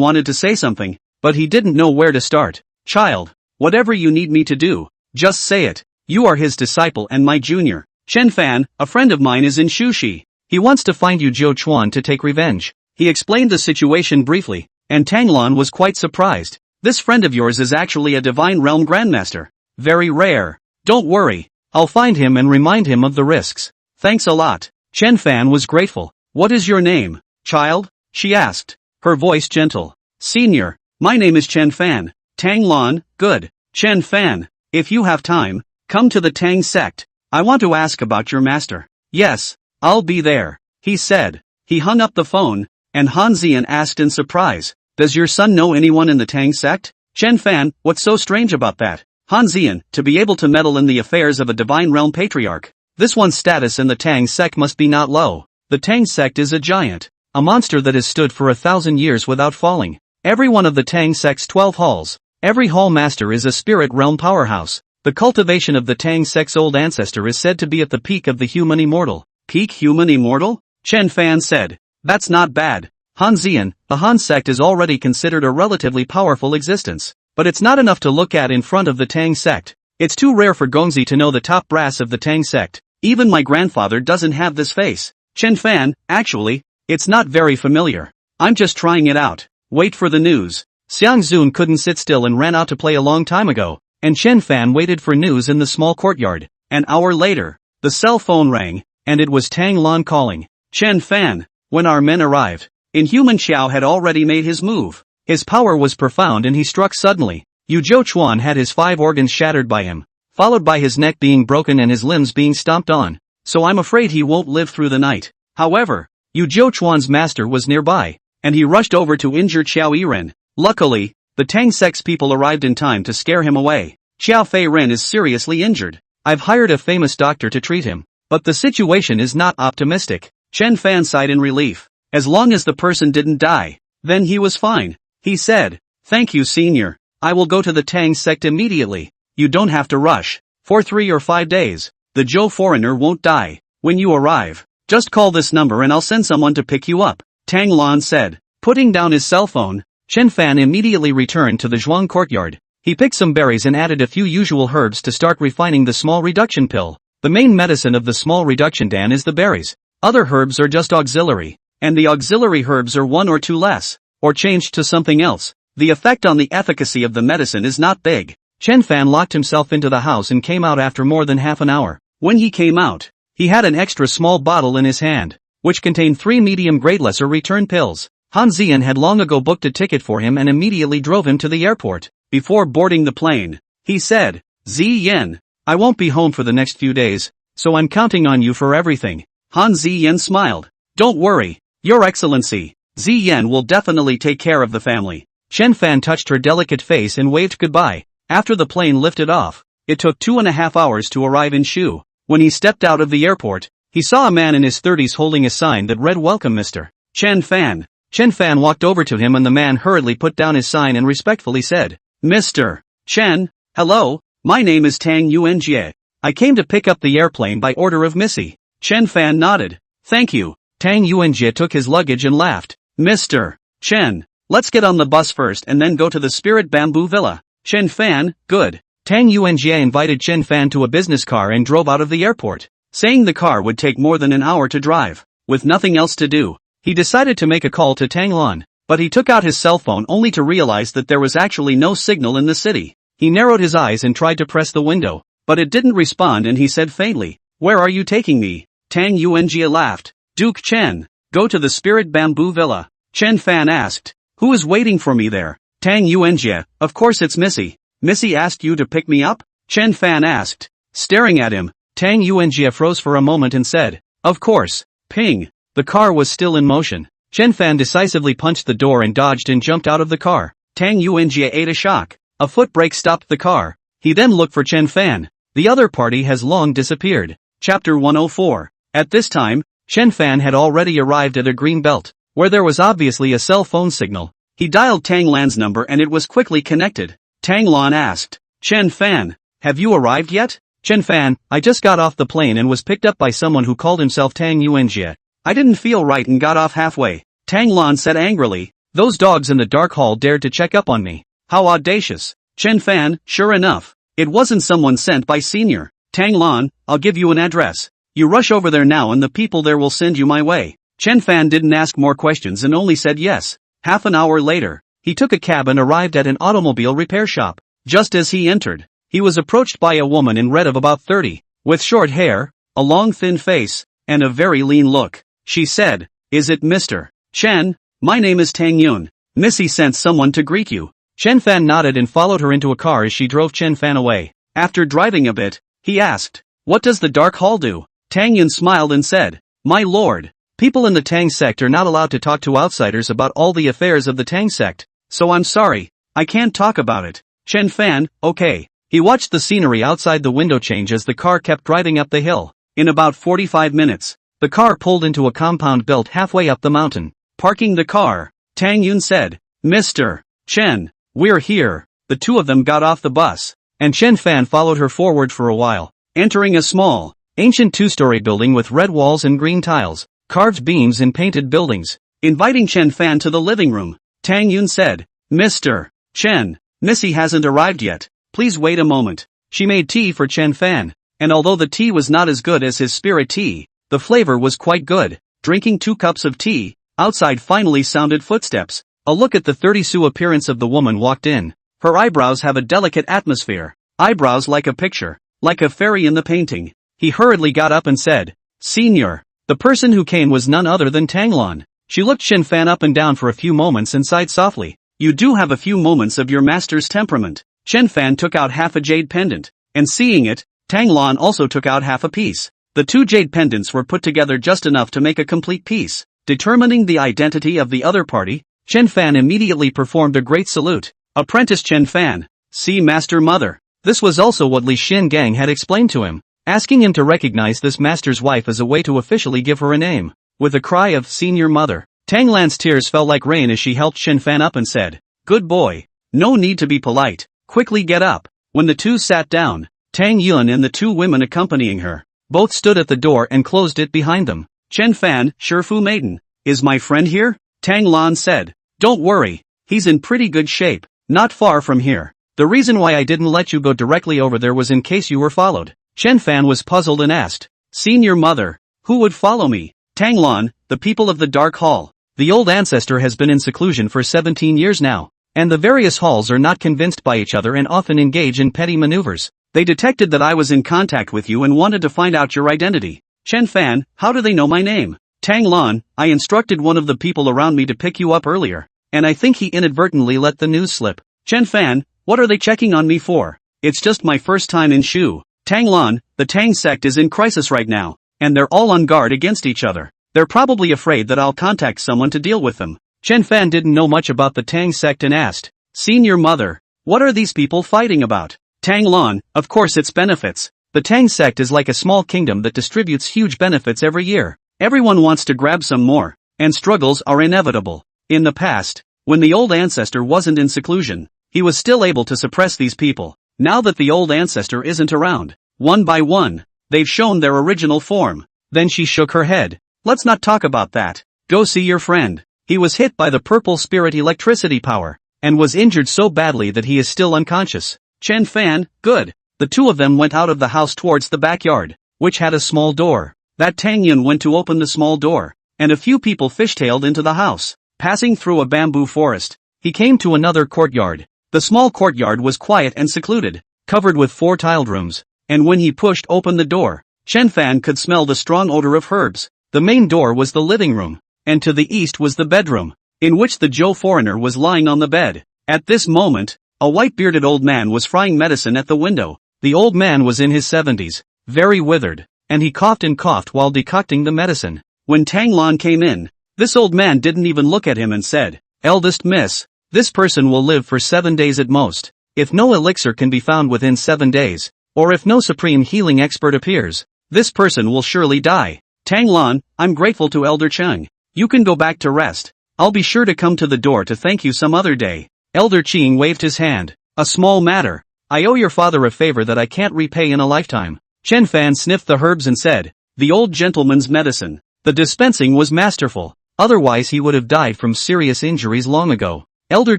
wanted to say something, but he didn't know where to start. Child, whatever you need me to do, just say it. You are his disciple and my junior. Chen Fan, a friend of mine, is in Shushi. He wants to find Yu Jiuchuan to take revenge. He explained the situation briefly, and Tang Lan was quite surprised. This friend of yours is actually a divine realm grandmaster. Very rare. Don't worry, I'll find him and remind him of the risks. Thanks a lot. Chen Fan was grateful. What is your name, child? She asked, her voice gentle. Senior, my name is Chen Fan. Tang Lan, good. Chen Fan, if you have time, come to the Tang sect. I want to ask about your master. Yes, I'll be there, he said. He hung up the phone, and Han Zian asked in surprise, Does your son know anyone in the Tang sect? Chen Fan, what's so strange about that? Han Zian, to be able to meddle in the affairs of a divine realm patriarch. This one's status in the Tang sect must be not low. The Tang sect is a giant, a monster that has stood for 1,000 years without falling. Every one of the Tang sect's 12 halls, every hall master is a spirit realm powerhouse. The cultivation of the Tang sect's old ancestor is said to be at the peak of the human immortal. Peak human immortal? Chen Fan said. That's not bad. Han Zian, the Han sect is already considered a relatively powerful existence, but it's not enough to look at in front of the Tang sect. It's too rare for Gongzi to know the top brass of the Tang sect. Even my grandfather doesn't have this face. Chen Fan, actually, it's not very familiar. I'm just trying it out. Wait for the news. Xiang Zun couldn't sit still and ran out to play a long time ago, and Chen Fan waited for news in the small courtyard. An hour later, the cell phone rang, and it was Tang Lan calling. Chen Fan, when our men arrived, Inhuman Xiao had already made his move. His power was profound and he struck suddenly. Yu Chuan had his 5 organs shattered by him, followed by his neck being broken and his limbs being stomped on. So I'm afraid he won't live through the night. However, Yu Chuan's master was nearby, and he rushed over to injure Qiao Yiren. Luckily, the Tang sect's people arrived in time to scare him away. Qiao Fei Ren is seriously injured. I've hired a famous doctor to treat him, but the situation is not optimistic. Chen Fan sighed in relief. As long as the person didn't die, then he was fine. He said, "Thank you, senior. I will go to the Tang sect immediately. You don't have to rush. For 3 or 5 days, the Zhou foreigner won't die. When you arrive, just call this number and I'll send someone to pick you up," Tang Lan said. Putting down his cell phone, Chen Fan immediately returned to the Zhuang courtyard. He picked some berries and added a few usual herbs to start refining the small reduction pill. The main medicine of the small reduction dan is the berries. Other herbs are just auxiliary, and the auxiliary herbs are 1 or 2 less, or changed to something else. The effect on the efficacy of the medicine is not big. Chen Fan locked himself into the house and came out after more than half an hour. When he came out, he had an extra small bottle in his hand, which contained 3 medium-grade lesser return pills. Han Zian had long ago booked a ticket for him and immediately drove him to the airport. Before boarding the plane, he said, "Ziyan, I won't be home for the next few days, so I'm counting on you for everything." Han Ziyan smiled. "Don't worry, Your Excellency. Ziyan will definitely take care of the family." Chen Fan touched her delicate face and waved goodbye. After the plane lifted off, it took 2.5 hours to arrive in Shu. When he stepped out of the airport, he saw a man in his 30s holding a sign that read "Welcome Mr. Chen Fan." Chen Fan walked over to him and the man hurriedly put down his sign and respectfully said, "Mr. Chen, hello, my name is Tang Yuanjie. I came to pick up the airplane by order of Missy." Chen Fan nodded. "Thank you." Tang Yuanjie took his luggage and laughed. "Mr. Chen, let's get on the bus first and then go to the Spirit Bamboo Villa." Chen Fan, good. Tang Yuanjie invited Chen Fan to a business car and drove out of the airport, saying the car would take more than an hour to drive. With nothing else to do, he decided to make a call to Tang Lan, but he took out his cell phone only to realize that there was actually no signal in the city. He narrowed his eyes and tried to press the window, but it didn't respond and he said faintly, "Where are you taking me?" Tang Yuanjie laughed. "Duke Chen, go to the Spirit Bamboo Villa." Chen Fan asked, "Who is waiting for me there?" Tang Yuanjie, "Of course it's Missy." "Missy asked you to pick me up?" Chen Fan asked. Staring at him, Tang Yuanjie froze for a moment and said, "Of course." Ping. The car was still in motion. Chen Fan decisively punched the door and dodged and jumped out of the car. Tang Yuanjie ate a shock. A foot brake stopped the car. He then looked for Chen Fan. The other party has long disappeared. Chapter 104. At this time, Chen Fan had already arrived at a green belt, where there was obviously a cell phone signal. He dialed Tang Lan's number and it was quickly connected. Tang Lan asked, "Chen Fan, have you arrived yet?" Chen Fan, "I just got off the plane and was picked up by someone who called himself Tang Yuanjie. I didn't feel right and got off halfway." Tang Lan said angrily, "Those dogs in the dark hall dared to check up on me. How audacious." Chen Fan, "Sure enough, it wasn't someone sent by Senior. Tang Lan, I'll give you an address. You rush over there now and the people there will send you my way." Chen Fan didn't ask more questions and only said yes. Half an hour later, he took a cab and arrived at an automobile repair shop. Just as he entered, he was approached by a woman in red of about 30, with short hair, a long thin face, and a very lean look. She said, "Is it Mr. Chen? My name is Tang Yun. Missy sent someone to greet you." Chen Fan nodded and followed her into a car as she drove Chen Fan away. After driving a bit, he asked, "What does the Dark Hall do?" Tang Yun smiled and said, "My lord, people in the Tang sect are not allowed to talk to outsiders about all the affairs of the Tang sect, so I'm sorry, I can't talk about it." Chen Fan, "Okay." He watched the scenery outside the window change as the car kept driving up the hill. In about 45 minutes, the car pulled into a compound built halfway up the mountain. Parking the car, Tang Yun said, "Mr. Chen, we're here." The two of them got off the bus, and Chen Fan followed her forward for a while, entering a small, ancient 2-story building with red walls and green tiles, carved beams and painted buildings. Inviting Chen Fan to the living room, Tang Yun said, "Mr. Chen, Missy hasn't arrived yet. Please wait a moment." She made tea for Chen Fan, and although the tea was not as good as his spirit tea, the flavor was quite good. Drinking 2 cups of tea, outside finally sounded footsteps. A look at the 30-sou appearance of the woman walked in. Her eyebrows have a delicate atmosphere. Eyebrows like a picture, like a fairy in the painting. He hurriedly got up and said, "Senior." The person who came was none other than Tang Lan. She looked Chen Fan up and down for a few moments and sighed softly. You do have a few moments of your master's temperament. Chen Fan took out half a jade pendant, and seeing it, Tang Lan also took out half a piece. The two jade pendants were put together just enough to make a complete piece. Determining the identity of the other party, Chen Fan immediately performed a great salute. Apprentice Chen Fan, see Master Mother. This was also what Li Xiangang had explained to him, asking him to recognize this master's wife as a way to officially give her a name. With a cry of Senior Mother, Tang Lan's tears fell like rain as she helped Chen Fan up and said, "Good boy. No need to be polite. Quickly get up." When the two sat down, Tang Yun and the two women accompanying her both stood at the door and closed it behind them. Chen Fan, Shifu Maiden, is my friend here? Tang Lan said. Don't worry, he's in pretty good shape, not far from here. The reason why I didn't let you go directly over there was in case you were followed. Chen Fan was puzzled and asked, Senior Mother, who would follow me? Tang Lan, the people of the Dark Hall. The old ancestor has been in seclusion for 17 years now, and the various halls are not convinced by each other and often engage in petty maneuvers. They detected that I was in contact with you and wanted to find out your identity. Chen Fan, how do they know my name? Tang Lan, I instructed one of the people around me to pick you up earlier, and I think he inadvertently let the news slip. Chen Fan, what are they checking on me for? It's just my first time in Shu. Tang Lan, the Tang sect is in crisis right now, and they're all on guard against each other. They're probably afraid that I'll contact someone to deal with them. Chen Fan didn't know much about the Tang sect and asked, Senior Mother, what are these people fighting about? Tang Lan, of course it's benefits. The Tang sect is like a small kingdom that distributes huge benefits every year. Everyone wants to grab some more, and struggles are inevitable. In the past, when the old ancestor wasn't in seclusion, he was still able to suppress these people. Now that the old ancestor isn't around, one by one, they've shown their original form. Then she shook her head. Let's not talk about that. Go see your friend. He was hit by the purple spirit electricity power, and was injured so badly that he is still unconscious. Chen Fan, good. The two of them went out of the house towards the backyard, which had a small door. That Tang Yun went to open the small door, and a few people fishtailed into the house. Passing through a bamboo forest, he came to another courtyard. The small courtyard was quiet and secluded, covered with 4 tiled rooms, and when he pushed open the door, Chen Fan could smell the strong odor of herbs. The main door was the living room, and to the east was the bedroom, in which the Zhou foreigner was lying on the bed. At this moment, a white-bearded old man was frying medicine at the window. The old man was in his 70s, very withered, and he coughed and coughed while decocting the medicine. When Tang Lan came in, this old man didn't even look at him and said, Eldest miss, this person will live for 7 days at most. If no elixir can be found within 7 days, or if no supreme healing expert appears, this person will surely die. Tang Lan, I'm grateful to Elder Cheng. You can go back to rest. I'll be sure to come to the door to thank you some other day. Elder Cheng waved his hand. A small matter. I owe your father a favor that I can't repay in a lifetime. Chen Fan sniffed the herbs and said, the old gentleman's medicine. The dispensing was masterful. Otherwise he would have died from serious injuries long ago. Elder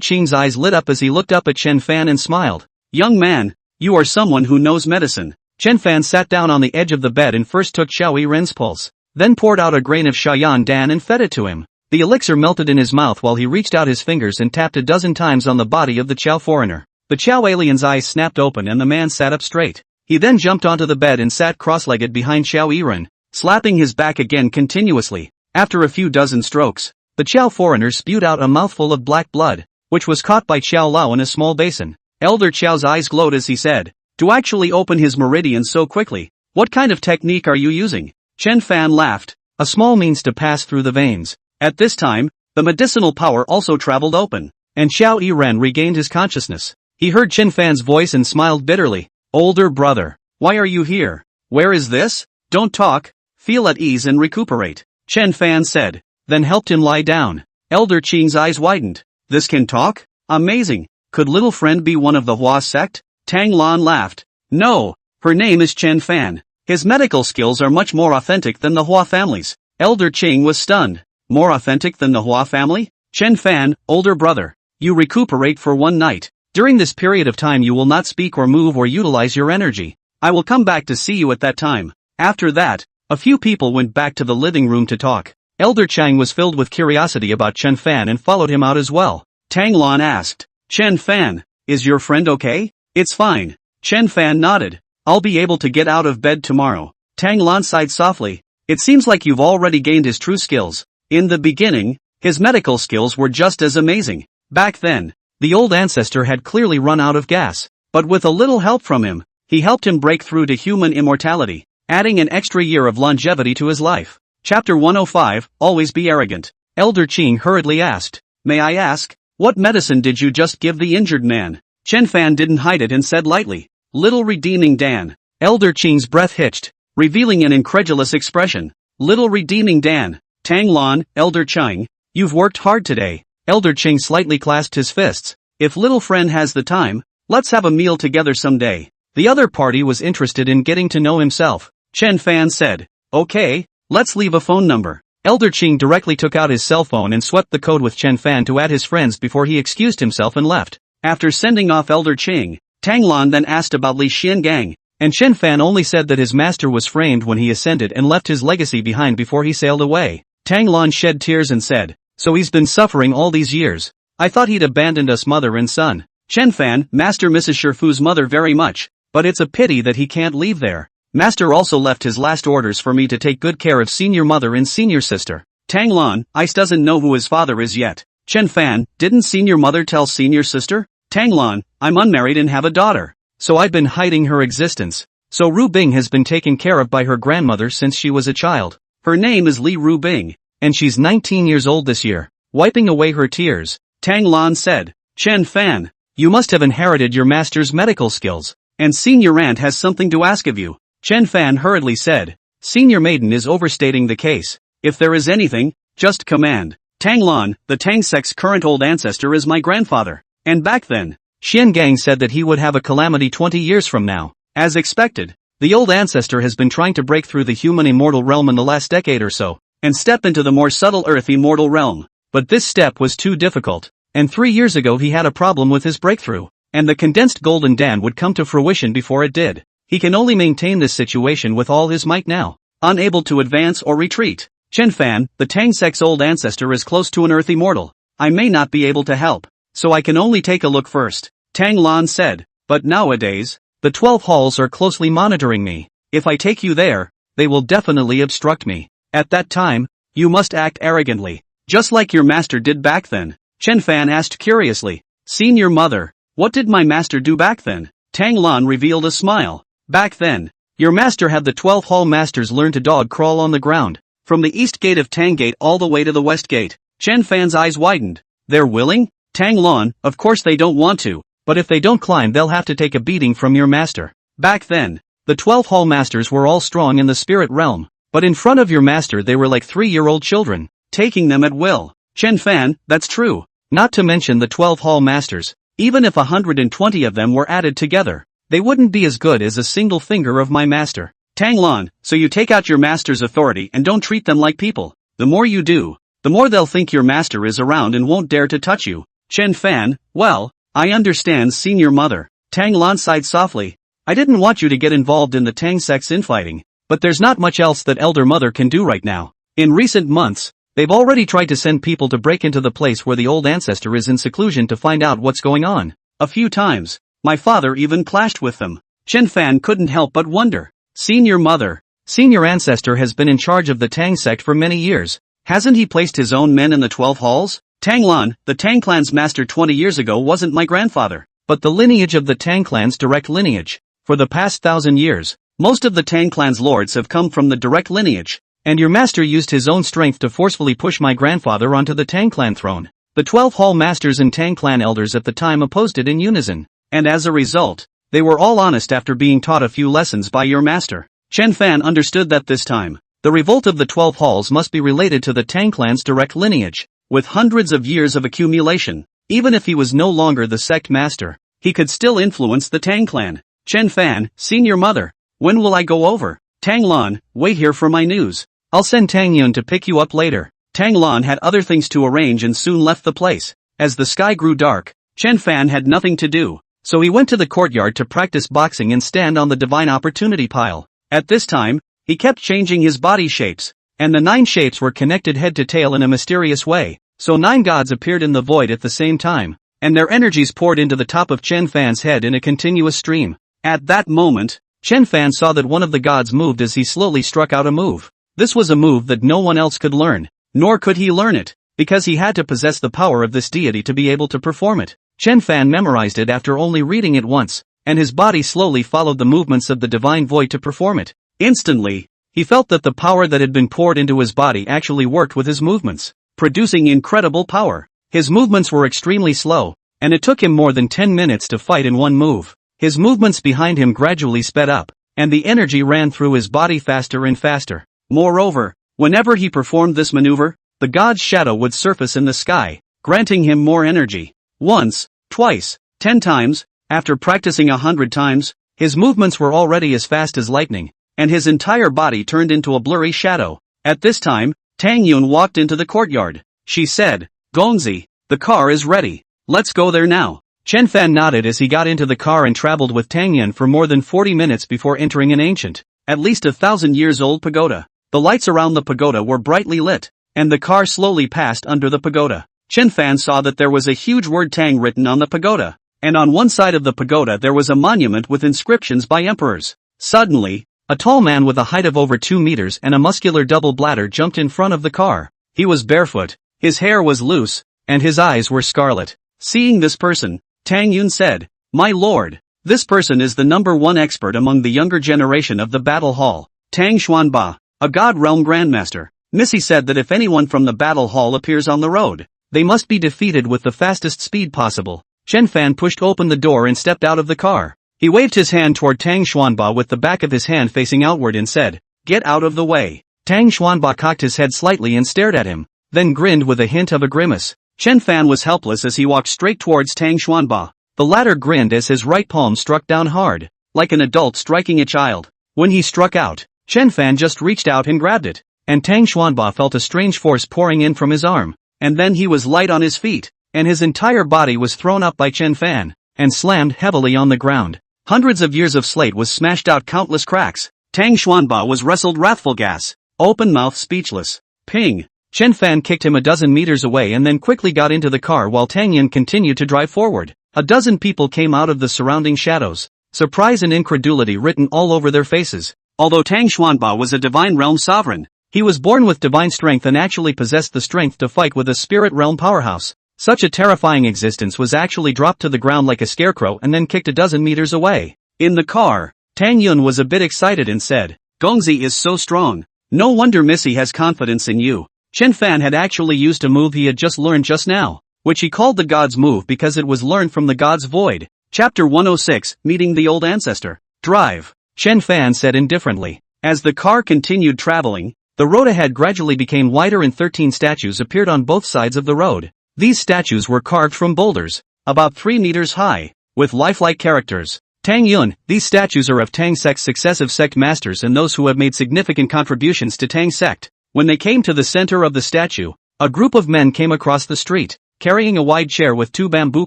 Cheng's eyes lit up as he looked up at Chen Fan and smiled. Young man, you are someone who knows medicine. Chen Fan sat down on the edge of the bed and first took Xiao Yiren's pulse, then poured out a grain of Shayan Dan and fed it to him. The elixir melted in his mouth while he reached out his fingers and tapped a dozen times on the body of the Chao foreigner. The Chao alien's eyes snapped open and the man sat up straight. He then jumped onto the bed and sat cross-legged behind Xiao Yiren, slapping his back again continuously. After a few dozen strokes, the Chao foreigner spewed out a mouthful of black blood, which was caught by Qiao Lao in a small basin. Elder Qiao's eyes glowed as he said, to actually open his meridian so quickly, what kind of technique are you using? Chen Fan laughed, a small means to pass through the veins. At this time, the medicinal power also traveled open, and Xiao Yiren regained his consciousness. He heard Chen Fan's voice and smiled bitterly. Older brother, why are you here? Where is this? Don't talk, feel at ease and recuperate, Chen Fan said, then helped him lie down. Elder Qing's eyes widened. This can talk? Amazing. Could little friend be one of the Hua sect? Tang Lan laughed. No, her name is Chen Fan. His medical skills are much more authentic than the Hua family's. Elder Qing was stunned. More authentic than the Hua family? Chen Fan, older brother. You recuperate for 1 night. During this period of time you will not speak or move or utilize your energy. I will come back to see you at that time. After that, a few people went back to the living room to talk. Elder Chang was filled with curiosity about Chen Fan and followed him out as well. Tang Lan asked, Chen Fan, is your friend okay? It's fine. Chen Fan nodded. I'll be able to get out of bed tomorrow. Tang Lan sighed softly. It seems like you've already gained his true skills. In the beginning, his medical skills were just as amazing. Back then, the old ancestor had clearly run out of gas, but with a little help from him, he helped him break through to human immortality, adding an extra year of longevity to his life. Chapter 105, Always Be Arrogant. Elder Qing hurriedly asked, "May I ask, what medicine did you just give the injured man?" Chen Fan didn't hide it and said lightly, "Little redeeming Dan." Elder Qing's breath hitched, revealing an incredulous expression. "Little redeeming Dan. Tang Lan, Elder Qing, you've worked hard today." Elder Qing slightly clasped his fists. "If little friend has the time, let's have a meal together someday." The other party was interested in getting to know himself. Chen Fan said, "Okay, let's leave a phone number." Elder Qing directly took out his cell phone and swept the code with Chen Fan to add his friends before he excused himself and left. After sending off Elder Qing, Tang Lan then asked about Li Xiangang, and Chen Fan only said that his master was framed when he ascended and left his legacy behind before he sailed away. Tang Lan shed tears and said, "So he's been suffering all these years. I thought he'd abandoned us mother and son." Chen Fan, Master misses Shifu's mother very much, but it's a pity that he can't leave there. Master also left his last orders for me to take good care of senior mother and senior sister. Tang Lan, Ice doesn't know who his father is yet. Chen Fan, didn't senior mother tell senior sister? Tang Lan, I'm unmarried and have a daughter. So I've been hiding her existence. So Ru Bing has been taken care of by her grandmother since she was a child. Her name is Li Ru Bing, and she's 19 years old this year. Wiping away her tears, Tang Lan said, "Chen Fan, you must have inherited your master's medical skills, and senior aunt has something to ask of you." Chen Fan hurriedly said, "Senior maiden is overstating the case. If there is anything, just command." Tang Lan, the Tang sect's current old ancestor, is my grandfather. And back then, Xiangang said that he would have a calamity 20 years from now. As expected, the old ancestor has been trying to break through the human immortal realm in the last decade or so, and step into the more subtle earth immortal realm. But this step was too difficult, and 3 years ago he had a problem with his breakthrough, and the condensed golden Dan would come to fruition before it did. He can only maintain this situation with all his might now, unable to advance or retreat. Chen Fan, the Tang sect's old ancestor, is close to an earth immortal. I may not be able to help, so I can only take a look first. Tang Lan said, "But nowadays, the 12 halls are closely monitoring me. If I take you there, they will definitely obstruct me. At that time, you must act arrogantly, just like your master did back then." Chen Fan asked curiously, "Senior mother, what did my master do back then?" Tang Lan revealed a smile. "Back then, your master had the 12 hall masters learn to dog crawl on the ground, from the east gate of Tang Gate all the way to the west gate." Chen Fan's eyes widened. "They're willing?" Tang Lan, "Of course they don't want to, but if they don't climb they'll have to take a beating from your master. Back then, the 12 hall masters were all strong in the spirit realm, but in front of your master they were like 3-year-old children, taking them at will." Chen Fan, "That's true. Not to mention the 12 hall masters, even if 120 of them were added together, they wouldn't be as good as a single finger of my master." Tang Lan, "So you take out your master's authority and don't treat them like people. The more you do, the more they'll think your master is around and won't dare to touch you." Chen Fan, "Well, I understand, senior mother." Tang Lan sighed softly. "I didn't want you to get involved in the Tang sect's infighting, but there's not much else that elder mother can do right now. In recent months, they've already tried to send people to break into the place where the old ancestor is in seclusion to find out what's going on. A few times, my father even clashed with them." Chen Fan couldn't help but wonder. "Senior mother, senior ancestor has been in charge of the Tang sect for many years. Hasn't he placed his own men in the 12 halls?" Tang Lan, "The Tang clan's master 20 years ago wasn't my grandfather, but the lineage of the Tang clan's direct lineage. For the past 1,000 years, most of the Tang clan's lords have come from the direct lineage, and your master used his own strength to forcefully push my grandfather onto the Tang clan throne. The 12 hall masters and Tang clan elders at the time opposed it in unison, and as a result, they were all honest after being taught a few lessons by your master." Chen Fan understood that this time, the revolt of the 12 halls must be related to the Tang clan's direct lineage. With hundreds of years of accumulation, even if he was no longer the sect master, he could still influence the Tang clan. Chen Fan, "Senior mother, when will I go over?" Tang Lan, "Wait here for my news. I'll send Tang Yun to pick you up later." Tang Lan had other things to arrange and soon left the place. As the sky grew dark, Chen Fan had nothing to do, so he went to the courtyard to practice boxing and stand on the divine opportunity pile. At this time, he kept changing his body shapes, and the 9 shapes were connected head to tail in a mysterious way, so 9 gods appeared in the void at the same time, and their energies poured into the top of Chen Fan's head in a continuous stream. At that moment, Chen Fan saw that one of the gods moved as he slowly struck out a move. This was a move that no one else could learn, nor could he learn it. because he had to possess the power of this deity to be able to perform it. Chen Fan memorized it after only reading it once, and his body slowly followed the movements of the divine void to perform it. Instantly, he felt that the power that had been poured into his body actually worked with his movements, producing incredible power. His movements were extremely slow, and it took him more than 10 minutes to fight in one move. His movements behind him gradually sped up, and the energy ran through his body faster and faster. Moreover, whenever he performed this maneuver, the god's shadow would surface in the sky, granting him more energy. Once, twice, 10 times, after practicing 100 times, his movements were already as fast as lightning, and his entire body turned into a blurry shadow. At this time, Tang Yun walked into the courtyard. She said, "Gongzi, the car is ready. Let's go there now." Chen Fan nodded as he got into the car and traveled with Tang Yun for more than 40 minutes before entering an ancient, at least 1,000 years old pagoda. The lights around the pagoda were brightly lit, and the car slowly passed under the pagoda. Chen Fan saw that there was a huge word Tang written on the pagoda, and on one side of the pagoda there was a monument with inscriptions by emperors. Suddenly, a tall man with a height of over 2 meters and a muscular double bladder jumped in front of the car. He was barefoot, his hair was loose, and his eyes were scarlet. Seeing this person, Tang Yun said, "My lord, this person is the #1 expert among the younger generation of the battle hall, Tang Xuanba, a god realm grandmaster." Missy said that if anyone from the battle hall appears on the road, they must be defeated with the fastest speed possible. Chen Fan pushed open the door and stepped out of the car. He waved his hand toward Tang Xuanba with the back of his hand facing outward and said, "Get out of the way." Tang Xuanba cocked his head slightly and stared at him, then grinned with a hint of a grimace. Chen Fan was helpless as he walked straight towards Tang Xuanba. The latter grinned as his right palm struck down hard, like an adult striking a child. When he struck out, Chen Fan just reached out and grabbed it, and Tang Xuanba felt a strange force pouring in from his arm, and then he was light on his feet, and his entire body was thrown up by Chen Fan, and slammed heavily on the ground. Hundreds of years of slate was smashed out countless cracks. Tang Xuanba was wrestled wrathful gas, open mouth speechless. Ping! Chen Fan kicked him a dozen meters away and then quickly got into the car while Tang Yun continued to drive forward. A dozen people came out of the surrounding shadows, surprise and incredulity written all over their faces. Although Tang Xuanba was a divine realm sovereign, he was born with divine strength and actually possessed the strength to fight with a spirit realm powerhouse. Such a terrifying existence was actually dropped to the ground like a scarecrow and then kicked a dozen meters away. In the car, Tang Yun was a bit excited and said, "Gongzi is so strong. No wonder Missy has confidence in you." Chen Fan had actually used a move he had just learned just now, which he called the God's Move because it was learned from the God's Void. Chapter 106, Meeting the Old Ancestor. Drive, Chen Fan said indifferently. As the car continued traveling, the road ahead gradually became wider and 13 statues appeared on both sides of the road. These statues were carved from boulders, about 3 meters high, with lifelike characters. Tang Yun, these statues are of Tang sect's successive sect masters and those who have made significant contributions to Tang sect. When they came to the center of the statue, a group of men came across the street, carrying a wide chair with 2 bamboo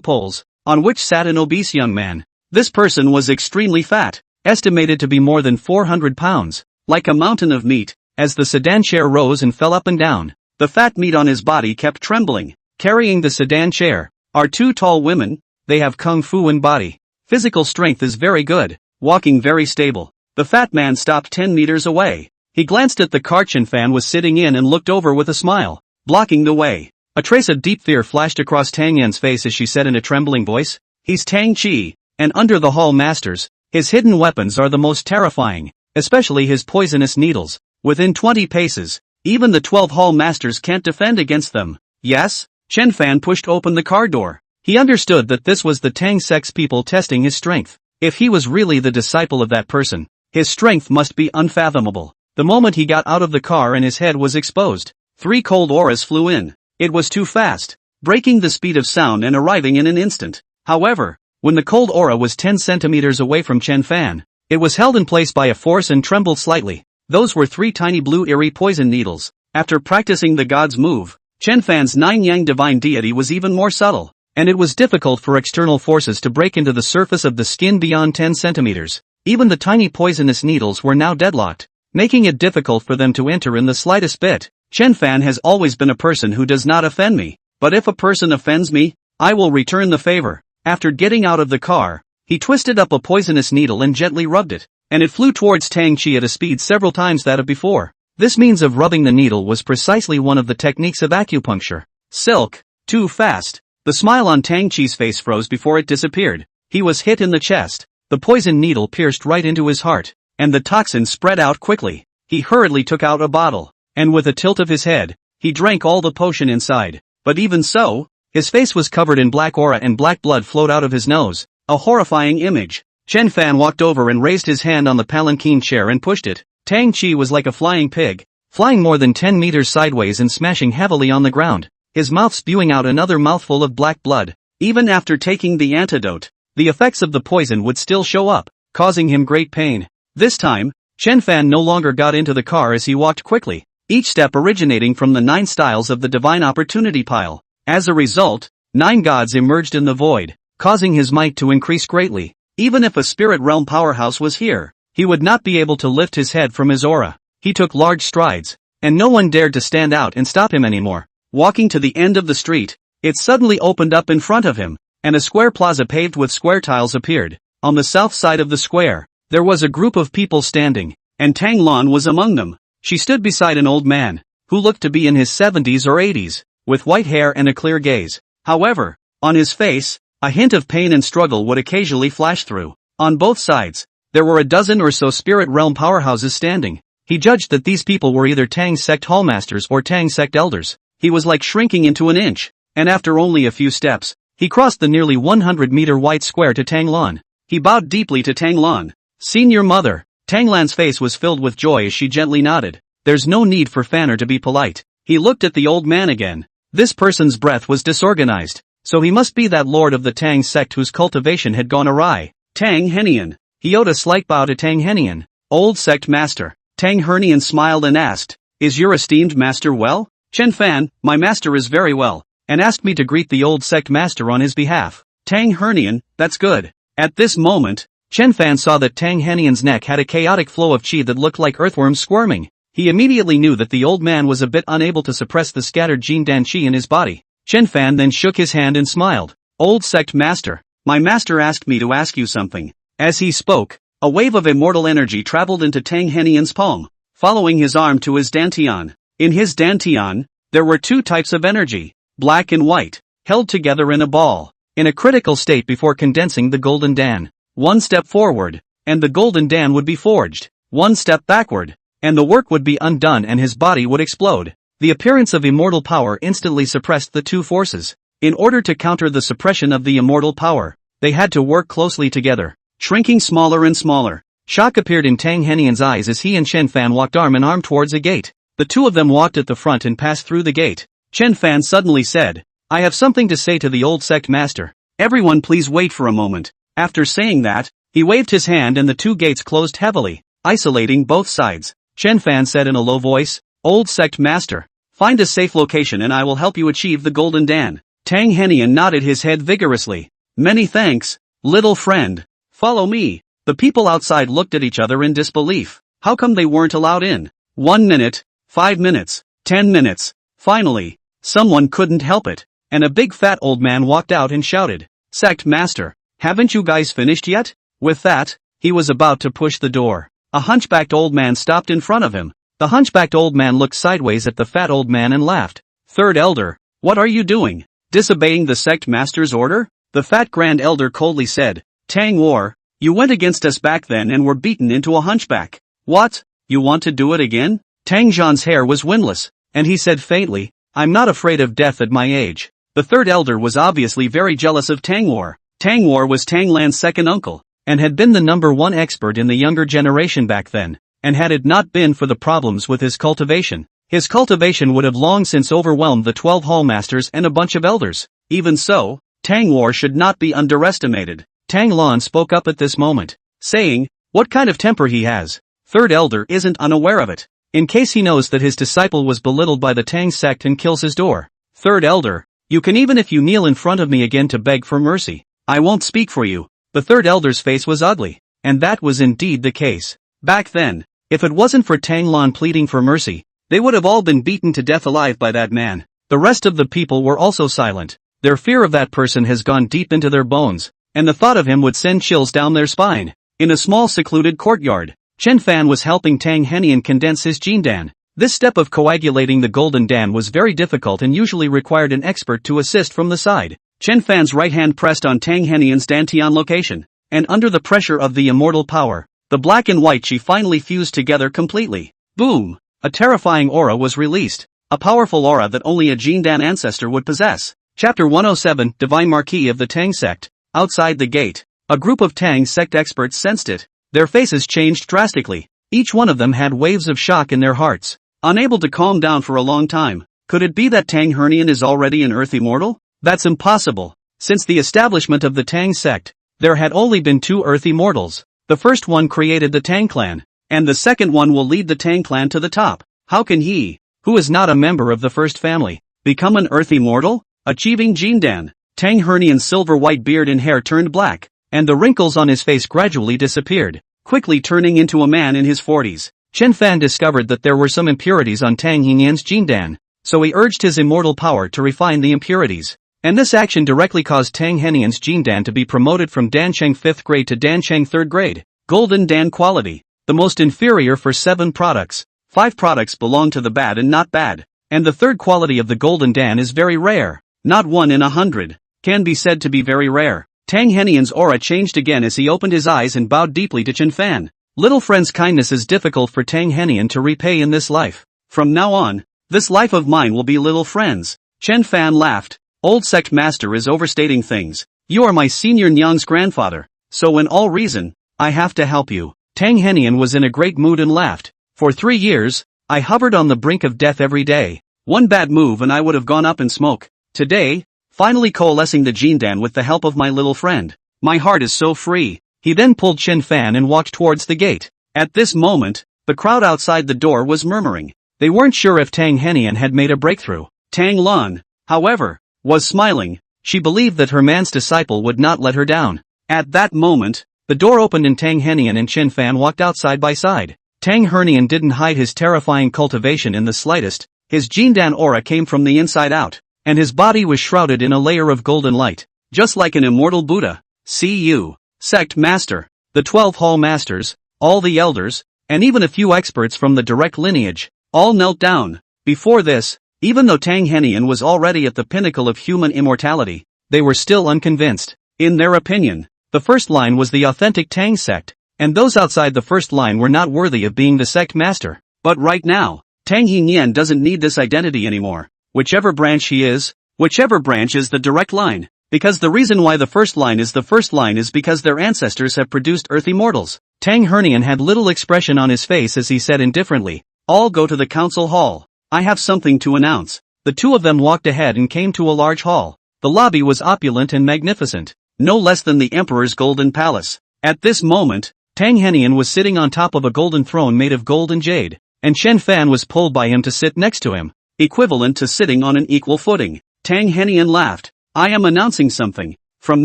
poles, on which sat an obese young man. This person was extremely fat, estimated to be more than 400 pounds, like a mountain of meat. As the sedan chair rose and fell up and down, the fat meat on his body kept trembling. Carrying the sedan chair are 2 tall women. They have kung fu in body. Physical strength is very good, walking very stable. The fat man stopped 10 meters away. He glanced at the car Chen Fan was sitting in and looked over with a smile, blocking the way. A trace of deep fear flashed across Tang Yun's face as she said in a trembling voice, "He's Tang Chi, and under the hall masters, his hidden weapons are the most terrifying, especially his poisonous needles. Within 20 paces, even the 12 hall masters can't defend against them." "Yes?" Chen Fan pushed open the car door. He understood that this was the Tang sect's people testing his strength. If he was really the disciple of that person, his strength must be unfathomable. The moment he got out of the car and his head was exposed, 3 cold auras flew in. It was too fast, breaking the speed of sound and arriving in an instant. However, when the cold aura was 10 centimeters away from Chen Fan, it was held in place by a force and trembled slightly. Those were 3 tiny blue eerie poison needles. After practicing the God's Move, Chen Fan's 9-yang divine deity was even more subtle, and it was difficult for external forces to break into the surface of the skin beyond 10 centimeters. Even the tiny poisonous needles were now deadlocked, making it difficult for them to enter in the slightest bit. Chen Fan has always been a person who does not offend me, but if a person offends me, I will return the favor. After getting out of the car, he twisted up a poisonous needle and gently rubbed it, and it flew towards Tang Chi at a speed several times that of before. This means of rubbing the needle was precisely one of the techniques of acupuncture. Silk. Too fast. The smile on Tang Chi's face froze before it disappeared. He was hit in the chest. The poison needle pierced right into his heart, and the toxin spread out quickly. He hurriedly took out a bottle, and with a tilt of his head, he drank all the potion inside. But even so, his face was covered in black aura and black blood flowed out of his nose. A horrifying image. Chen Fan walked over and raised his hand on the palanquin chair and pushed it. Tang Chi was like a flying pig, flying more than 10 meters sideways and smashing heavily on the ground, his mouth spewing out another mouthful of black blood. Even after taking the antidote, the effects of the poison would still show up, causing him great pain. This time, Chen Fan no longer got into the car as he walked quickly, each step originating from the 9 styles of the divine opportunity pile. As a result, 9 gods emerged in the void, causing his might to increase greatly. Even if a spirit realm powerhouse was here, he would not be able to lift his head from his aura. He took large strides, and no one dared to stand out and stop him anymore. Walking to the end of the street, it suddenly opened up in front of him, and a square plaza paved with square tiles appeared. On the south side of the square, there was a group of people standing, and Tang Lan was among them. She stood beside an old man, who looked to be in his 70s or 80s, with white hair and a clear gaze. However, on his face, a hint of pain and struggle would occasionally flash through. On both sides, there were a dozen or so spirit realm powerhouses standing. He judged that these people were either Tang sect hallmasters or Tang sect elders. He was like shrinking into an inch, and after only a few steps, he crossed the nearly 100-meter white square to Tang Lan. He bowed deeply to Tang Lan. "Seen your mother." Tang Lan's face was filled with joy as she gently nodded. There's no need for Fanner to be polite. He looked at the old man again. This person's breath was disorganized, so he must be that lord of the Tang sect whose cultivation had gone awry. Tang Henian. He owed a slight bow to Tang Henian. "Old sect master." Tang Henian smiled and asked, "Is your esteemed master well?" "Chen Fan, my master is very well, and asked me to greet the old sect master on his behalf." Tang Henian, "That's good." At this moment, Chen Fan saw that Tang Henian's neck had a chaotic flow of qi that looked like earthworms squirming. He immediately knew that the old man was a bit unable to suppress the scattered Jin Dan qi in his body. Chen Fan then shook his hand and smiled. "Old sect master, my master asked me to ask you something." As he spoke, a wave of immortal energy traveled into Tang Henian's palm, following his arm to his dantian. In his dantian, there were 2 types of energy, black and white, held together in a ball, in a critical state before condensing the golden dan. 1 step forward, and the golden dan would be forged. 1 step backward, and the work would be undone and his body would explode. The appearance of immortal power instantly suppressed the 2 forces. In order to counter the suppression of the immortal power, they had to work closely together, shrinking smaller and smaller. Shock appeared in Tang Henian's eyes as he and Chen Fan walked arm in arm towards a gate. The 2 of them walked at the front and passed through the gate. Chen Fan suddenly said, "I have something to say to the old sect master. Everyone please wait for a moment." After saying that, he waved his hand and the 2 gates closed heavily, isolating both sides. Chen Fan said in a low voice, "Old sect master, find a safe location and I will help you achieve the golden dan." Tang Henian nodded his head vigorously. "Many thanks, little friend. Follow me." The people outside looked at each other in disbelief. How come they weren't allowed in? 1 minute, 5 minutes, 10 minutes. Finally, someone couldn't help it, and a big fat old man walked out and shouted, "Sect master, haven't you guys finished yet?" With that, he was about to push the door. A hunchbacked old man stopped in front of him. The hunchbacked old man looked sideways at the fat old man and laughed. "Third elder, what are you doing? Disobeying the sect master's order?" The fat grand elder coldly said, "Tang War, you went against us back then and were beaten into a hunchback. What, you want to do it again?" Tang Zhan's hair was windless, and he said faintly, "I'm not afraid of death at my age." The third elder was obviously very jealous of Tang War. Tang War was Tang Lan's second uncle, and had been the #1 expert in the younger generation back then, and had it not been for the problems with his cultivation would have long since overwhelmed the 12 hallmasters and a bunch of elders. Even so, Tang War should not be underestimated. Tang Lan spoke up at this moment, saying, "What kind of temper he has." Third elder isn't unaware of it, in case he knows that his disciple was belittled by the Tang sect and kills his door. "Third elder, you can even if you kneel in front of me again to beg for mercy. I won't speak for you." The third elder's face was ugly, and that was indeed the case. Back then, if it wasn't for Tang Lan pleading for mercy, they would have all been beaten to death alive by that man. The rest of the people were also silent. Their fear of that person has gone deep into their bones, and the thought of him would send chills down their spine. In a small secluded courtyard, Chen Fan was helping Tang Henian condense his Jindan. This step of coagulating the golden dan was very difficult and usually required an expert to assist from the side. Chen Fan's right hand pressed on Tang Henian's dantian location, and under the pressure of the immortal power, the black and white chi finally fused together completely. Boom! A terrifying aura was released, a powerful aura that only a Jindan ancestor would possess. Chapter 107, Divine Marquis of the Tang Sect. Outside the gate, a group of Tang Sect experts sensed it. Their faces changed drastically. Each one of them had waves of shock in their hearts, unable to calm down for a long time. Could it be that Tang Henian is already an Earth Immortal? That's impossible. Since the establishment of the Tang Sect, there had only been 2 Earth Immortals. The first one created the Tang clan, and the second one will lead the Tang clan to the top. How can he, who is not a member of the first family, become an Earth Immortal? Achieving Jindan. Tang Henian's silver-white beard and hair turned black, and the wrinkles on his face gradually disappeared, quickly turning into a man in his 40s. Chen Fan discovered that there were some impurities on Tang Henian's Jindan, so he urged his immortal power to refine the impurities. And this action directly caused Tang Henian's Jindan to be promoted from Dancheng 5th grade to Dancheng 3rd grade. Golden Dan quality. The most inferior for 7 products. 5 products belong to the bad and not bad. And the third quality of the Golden Dan is very rare. Not 1 in 100. Can be said to be very rare. Tang Henian's aura changed again as he opened his eyes and bowed deeply to Chen Fan. Little friend's kindness is difficult for Tang Henian to repay in this life. From now on, this life of mine will be little friends. Chen Fan laughed. Old sect master is overstating things. You are my senior Nyang's grandfather, so in all reason, I have to help you. Tang Henian was in a great mood and laughed. For 3 years, I hovered on the brink of death every day. One bad move and I would have gone up in smoke. Today, finally coalescing the Jindan with the help of my little friend. My heart is so free. He then pulled Chen Fan and walked towards the gate. At this moment, the crowd outside the door was murmuring. They weren't sure if Tang Henian had made a breakthrough. Tang Lan, however, was smiling. She believed that her man's disciple would not let her down. At that moment, the door opened and Tang Henian and Chen Fan walked out side by side. Tang Henian didn't hide his terrifying cultivation in the slightest. His Jindan aura came from the inside out, and his body was shrouded in a layer of golden light, just like an immortal Buddha. CU. Sect Master. The 12 Hall Masters, all the elders, and even a few experts from the direct lineage, all knelt down. Before this, even though Tang Henian was already at the pinnacle of human immortality, they were still unconvinced. In their opinion, the first line was the authentic Tang sect, and those outside the first line were not worthy of being the sect master. But right now, Tang Henian doesn't need this identity anymore. Whichever branch he is, whichever branch is the direct line. Because the reason why the first line is because their ancestors have produced Earth Immortals. Tang Henian had little expression on his face as he said indifferently, "All go to the council hall. I have something to announce." The two of them walked ahead and came to a large hall. The lobby was opulent and magnificent, no less than the emperor's golden palace. At this moment, Tang Henian was sitting on top of a golden throne made of gold and jade, and Chen Fan was pulled by him to sit next to him, equivalent to sitting on an equal footing. Tang Henian laughed. "I am announcing something. From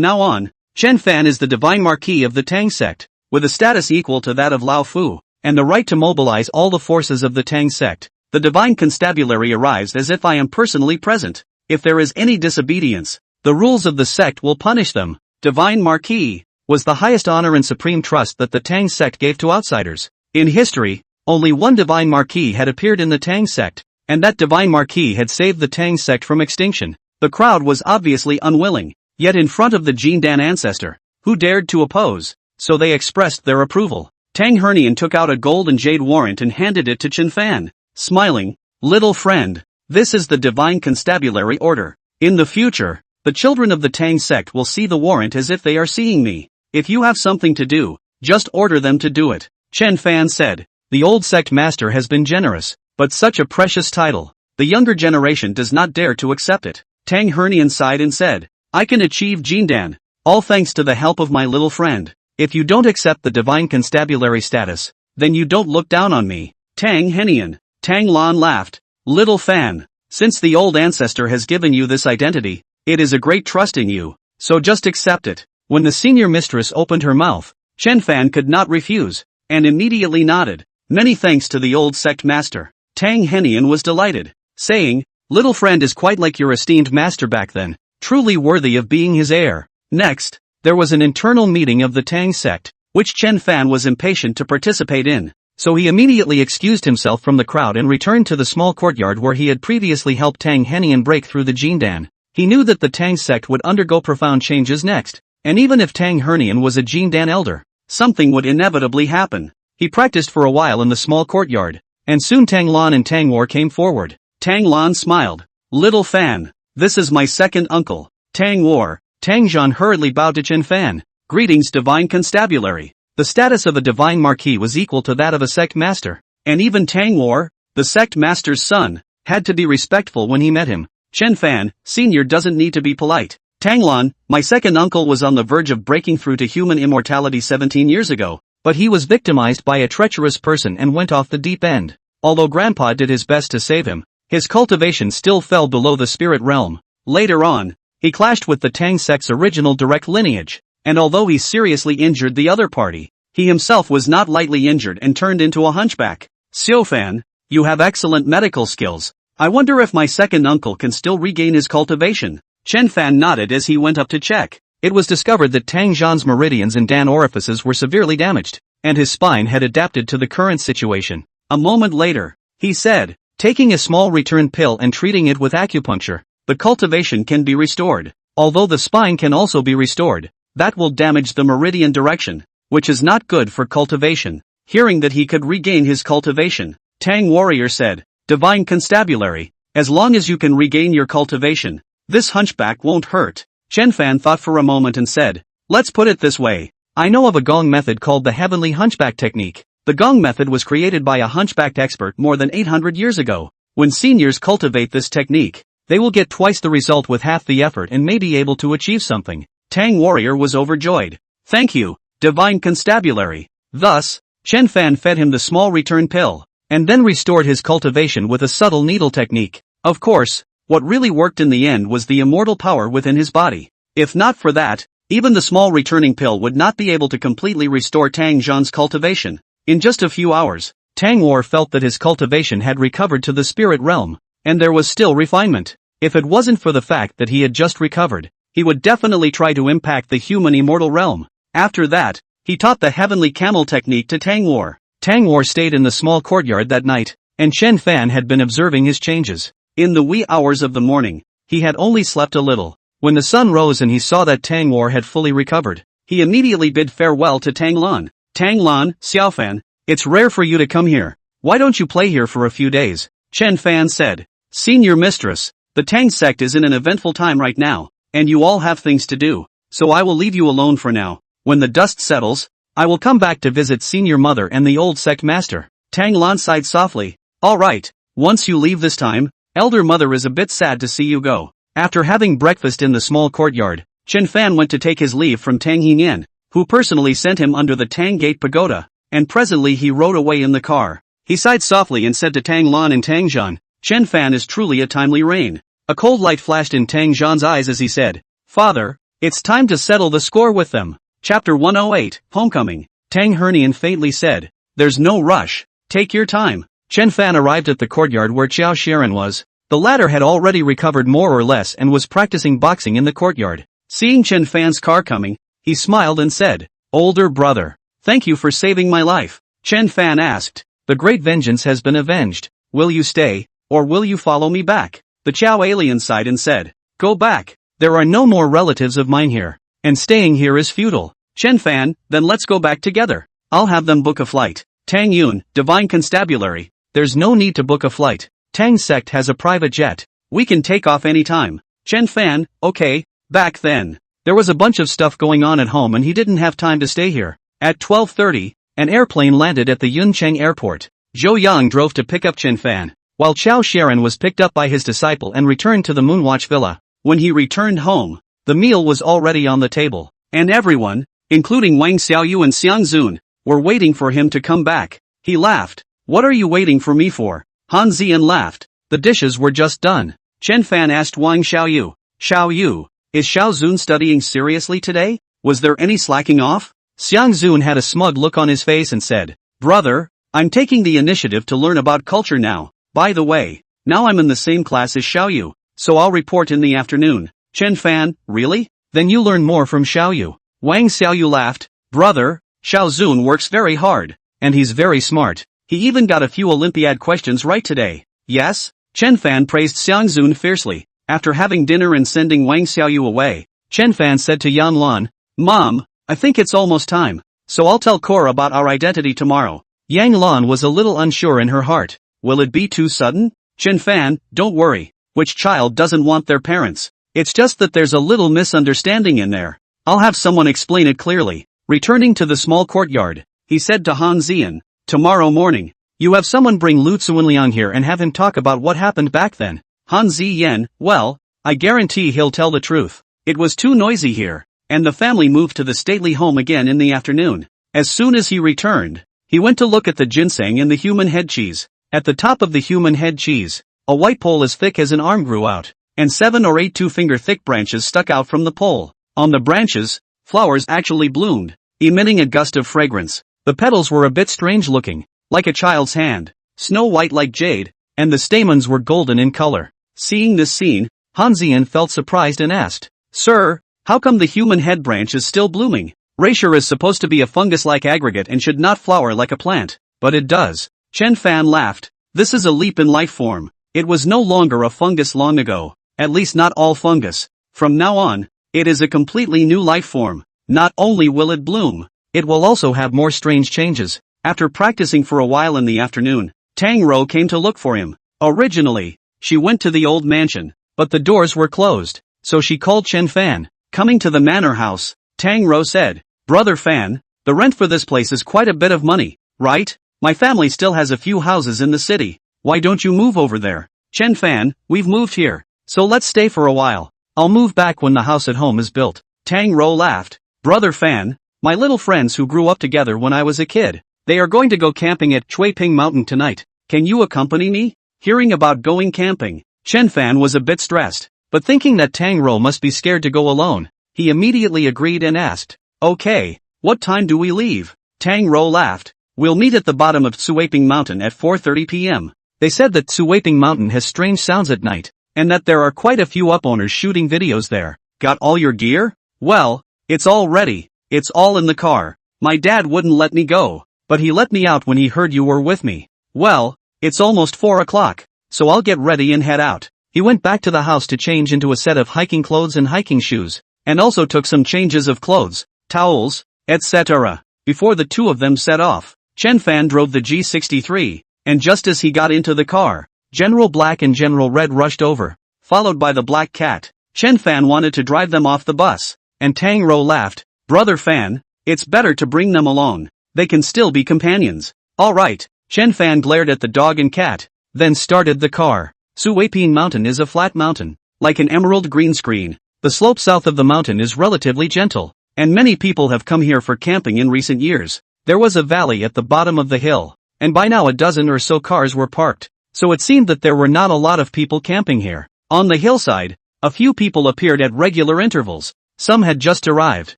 now on, Chen Fan is the divine marquis of the Tang sect, with a status equal to that of Lao Fu, and the right to mobilize all the forces of the Tang sect. The divine constabulary arrives as if I am personally present. If there is any disobedience, the rules of the sect will punish them." Divine Marquis was the highest honor and supreme trust that the Tang sect gave to outsiders. In history, only one divine marquis had appeared in the Tang sect, and that divine marquis had saved the Tang sect from extinction. The crowd was obviously unwilling, yet in front of the Jindan ancestor, who dared to oppose, so they expressed their approval. Tang Henian took out a gold and jade warrant and handed it to Chen Fan, smiling, "Little friend, this is the divine constabulary order. In the future, the children of the Tang sect will see the warrant as if they are seeing me. If you have something to do, just order them to do it." Chen Fan said, "The old sect master has been generous, but such a precious title, the younger generation does not dare to accept it." Tang Henian sighed and said, "I can achieve Jindan, all thanks to the help of my little friend. If you don't accept the divine constabulary status, then you don't look down on me." Tang Henian. Tang Lan laughed. "Little Fan, since the old ancestor has given you this identity, it is a great trust in you, so just accept it." When the senior mistress opened her mouth, Chen Fan could not refuse, and immediately nodded. "Many thanks to the old sect master." Tang Henian was delighted, saying, "Little friend is quite like your esteemed master back then, truly worthy of being his heir." Next, there was an internal meeting of the Tang sect, which Chen Fan was impatient to participate in. so he immediately excused himself from the crowd and returned to the small courtyard where he had previously helped Tang Henian break through the Jindan. He knew that the Tang sect would undergo profound changes next, and even if Tang Henian was a Jindan elder, something would inevitably happen. He practiced for a while in the small courtyard, and soon Tang Lan and Tang War came forward. Tang Lan smiled. Little Fan, this is my second uncle. Tang War. Tang Zhan hurriedly bowed to Chen Fan. Greetings, divine constabulary. The status of a divine marquis was equal to that of a sect master, and even Tang War, the sect master's son, had to be respectful when he met him. Chen Fan, senior doesn't need to be polite. Tang Lan, my second uncle was on the verge of breaking through to human immortality 17 years ago, but he was victimized by a treacherous person and went off the deep end. Although Grandpa did his best to save him, his cultivation still fell below the spirit realm. Later on, he clashed with the Tang sect's original direct lineage, and although he seriously injured the other party, he himself was not lightly injured and turned into a hunchback. Xiaofan, you have excellent medical skills. I wonder if my second uncle can still regain his cultivation. Chen Fan nodded as he went up to check. It was discovered that Tang Zhan's meridians and Dan orifices were severely damaged, and his spine had adapted to the current situation. A moment later, he said, taking a small return pill and treating it with acupuncture, the cultivation can be restored. Although the spine can also be restored, that will damage the meridian direction, which is not good for cultivation. Hearing that he could regain his cultivation, Tang Warrior said, Divine Constabulary, as long as you can regain your cultivation, this hunchback won't hurt. Chen Fan thought for a moment and said, let's put it this way. I know of a gong method called the Heavenly Hunchback Technique. The gong method was created by a hunchbacked expert more than 800 years ago. When seniors cultivate this technique, they will get twice the result with half the effort and may be able to achieve something. Tang Warrior was overjoyed. Thank you, Divine Constabulary. Thus, Chen Fan fed him the small return pill, and then restored his cultivation with a subtle needle technique. Of course, what really worked in the end was the immortal power within his body. If not for that, even the small returning pill would not be able to completely restore Tang Zhan's cultivation. In just a few hours, Tang War felt that his cultivation had recovered to the spirit realm, and there was still refinement. If it wasn't for the fact that he had just recovered, he would definitely try to impact the human immortal realm. After that, he taught the heavenly camel technique to Tang War. Tang War stayed in the small courtyard that night, and Chen Fan had been observing his changes. In the wee hours of the morning, he had only slept a little. When the sun rose and he saw that Tang War had fully recovered, he immediately bid farewell to Tang Lan. Tang Lan, Xiaofan, it's rare for you to come here. Why don't you play here for a few days? Chen Fan said. Senior Mistress, the Tang sect is in an eventful time right now, and you all have things to do, so I will leave you alone for now. When the dust settles, I will come back to visit Senior Mother and the old sect master. Tang Lan sighed softly. All right, once you leave this time, Elder Mother is a bit sad to see you go. After having breakfast in the small courtyard, Chen Fan went to take his leave from Tang Henian, who personally sent him under the Tang Gate Pagoda, and presently he rode away in the car. He sighed softly and said to Tang Lan and Tang Zhan, Chen Fan is truly a timely rain. A cold light flashed in Tang Zhan's eyes as he said, Father, it's time to settle the score with them. Chapter 108, Homecoming. Tang Henian faintly said, there's no rush, take your time. Chen Fan arrived at the courtyard where Xiao Xiren was. The latter had already recovered more or less and was practicing boxing in the courtyard. Seeing Chen Fan's car coming, he smiled and said, Older brother, thank you for saving my life. Chen Fan asked, the great vengeance has been avenged. Will you stay, or will you follow me back? The Qiao alien sighed and said, go back. There are no more relatives of mine here, and staying here is futile. Chen Fan, then let's go back together. I'll have them book a flight. Tang Yun, Divine Constabulary, there's no need to book a flight. Tang sect has a private jet. We can take off any time. Chen Fan, okay. Back then, there was a bunch of stuff going on at home and he didn't have time to stay here. At 12:30, an airplane landed at the Yuncheng airport. Zhou Yang drove to pick up Chen Fan, while Qiao Xiren was picked up by his disciple and returned to the Moonwatch Villa. When he returned home, the meal was already on the table, and everyone, including Wang Xiaoyu and Xiang Zun, were waiting for him to come back. He laughed. What are you waiting for me for? Han Zian laughed. The dishes were just done. Chen Fan asked Wang Xiaoyu. Xiaoyu, is Xiao Zun studying seriously today? Was there any slacking off? Xiang Zun had a smug look on his face and said, Brother, I'm taking the initiative to learn about culture now. By the way, now I'm in the same class as Xiaoyu, so I'll report in the afternoon. Chen Fan, really? Then you learn more from Xiaoyu. Wang Xiaoyu laughed. Brother, Xiao Zun works very hard. and he's very smart. He even got a few Olympiad questions right today. Yes? Chen Fan praised Xiang Zun fiercely. After having dinner and sending Wang Xiaoyu away, Chen Fan said to Yan Lan, "Mom, I think it's almost time, so I'll tell Cora about our identity tomorrow." Yang Lan was a little unsure in her heart. Will it be too sudden? Chen Fan, don't worry. Which child doesn't want their parents? It's just that there's a little misunderstanding in there. I'll have someone explain it clearly. Returning to the small courtyard, he said to Han Zian, "Tomorrow morning, you have someone bring Lu Tsuanliang here and have him talk about what happened back then." Han Ziyan, well, I guarantee he'll tell the truth. It was too noisy here, and the family moved to the stately home again in the afternoon. As soon as he returned, he went to look at the ginseng and the human head cheese. At the top of the human head cheese, a white pole as thick as an arm grew out, and 7 or 8 two-finger thick branches stuck out from the pole. On the branches, flowers actually bloomed, emitting a gust of fragrance. The petals were a bit strange looking, like a child's hand, snow white like jade, and the stamens were golden in color. Seeing this scene, Han Zian felt surprised and asked, "Sir, how come the human head branch is still blooming? Reishi is supposed to be a fungus-like aggregate and should not flower like a plant, but it does." Chen Fan laughed. "This is a leap in life form. It was no longer a fungus long ago, at least not all fungus. From now on, it is a completely new life form. Not only will it bloom, it will also have more strange changes." After practicing for a while in the afternoon, Tang Rou came to look for him. Originally, she went to the old mansion, but the doors were closed, so she called Chen Fan. Coming to the manor house, Tang Rou said, "Brother Fan, the rent for this place is quite a bit of money, right? My family still has a few houses in the city. Why don't you move over there?" "Chen Fan, we've moved here, so let's stay for a while. I'll move back when the house at home is built." Tang Rou laughed. "Brother Fan, my little friends who grew up together when I was a kid, they are going to go camping at Shuiping Mountain tonight. Can you accompany me?" Hearing about going camping, Chen Fan was a bit stressed, but thinking that Tang Rou must be scared to go alone, he immediately agreed and asked, "Okay, what time do we leave?" Tang Rou laughed. "We'll meet at the bottom of Shuiping Mountain at 4:30 p.m. They said that Shuiping Mountain has strange sounds at night, and that there are quite a few upowners shooting videos there. Got all your gear? Well, it's all ready. It's all in the car. My dad wouldn't let me go, but he let me out when he heard you were with me. Well, it's almost 4 o'clock, so I'll get ready and head out." He went back to the house to change into a set of hiking clothes and hiking shoes, and also took some changes of clothes, towels, etc. Before the two of them set off, Chen Fan drove the G63, and just as he got into the car, General Black and General Red rushed over, followed by the Black Cat. Chen Fan wanted to drive them off the bus, and Tang Rou laughed. "Brother Fan, it's better to bring them along. They can still be companions." "All right." Chen Fan glared at the dog and cat, then started the car. Shuiping Mountain is a flat mountain, like an emerald green screen. The slope south of the mountain is relatively gentle, and many people have come here for camping in recent years. There was a valley at the bottom of the hill, and by now a dozen or so cars were parked, so it seemed that there were not a lot of people camping here. On the hillside, a few people appeared at regular intervals. Some had just arrived,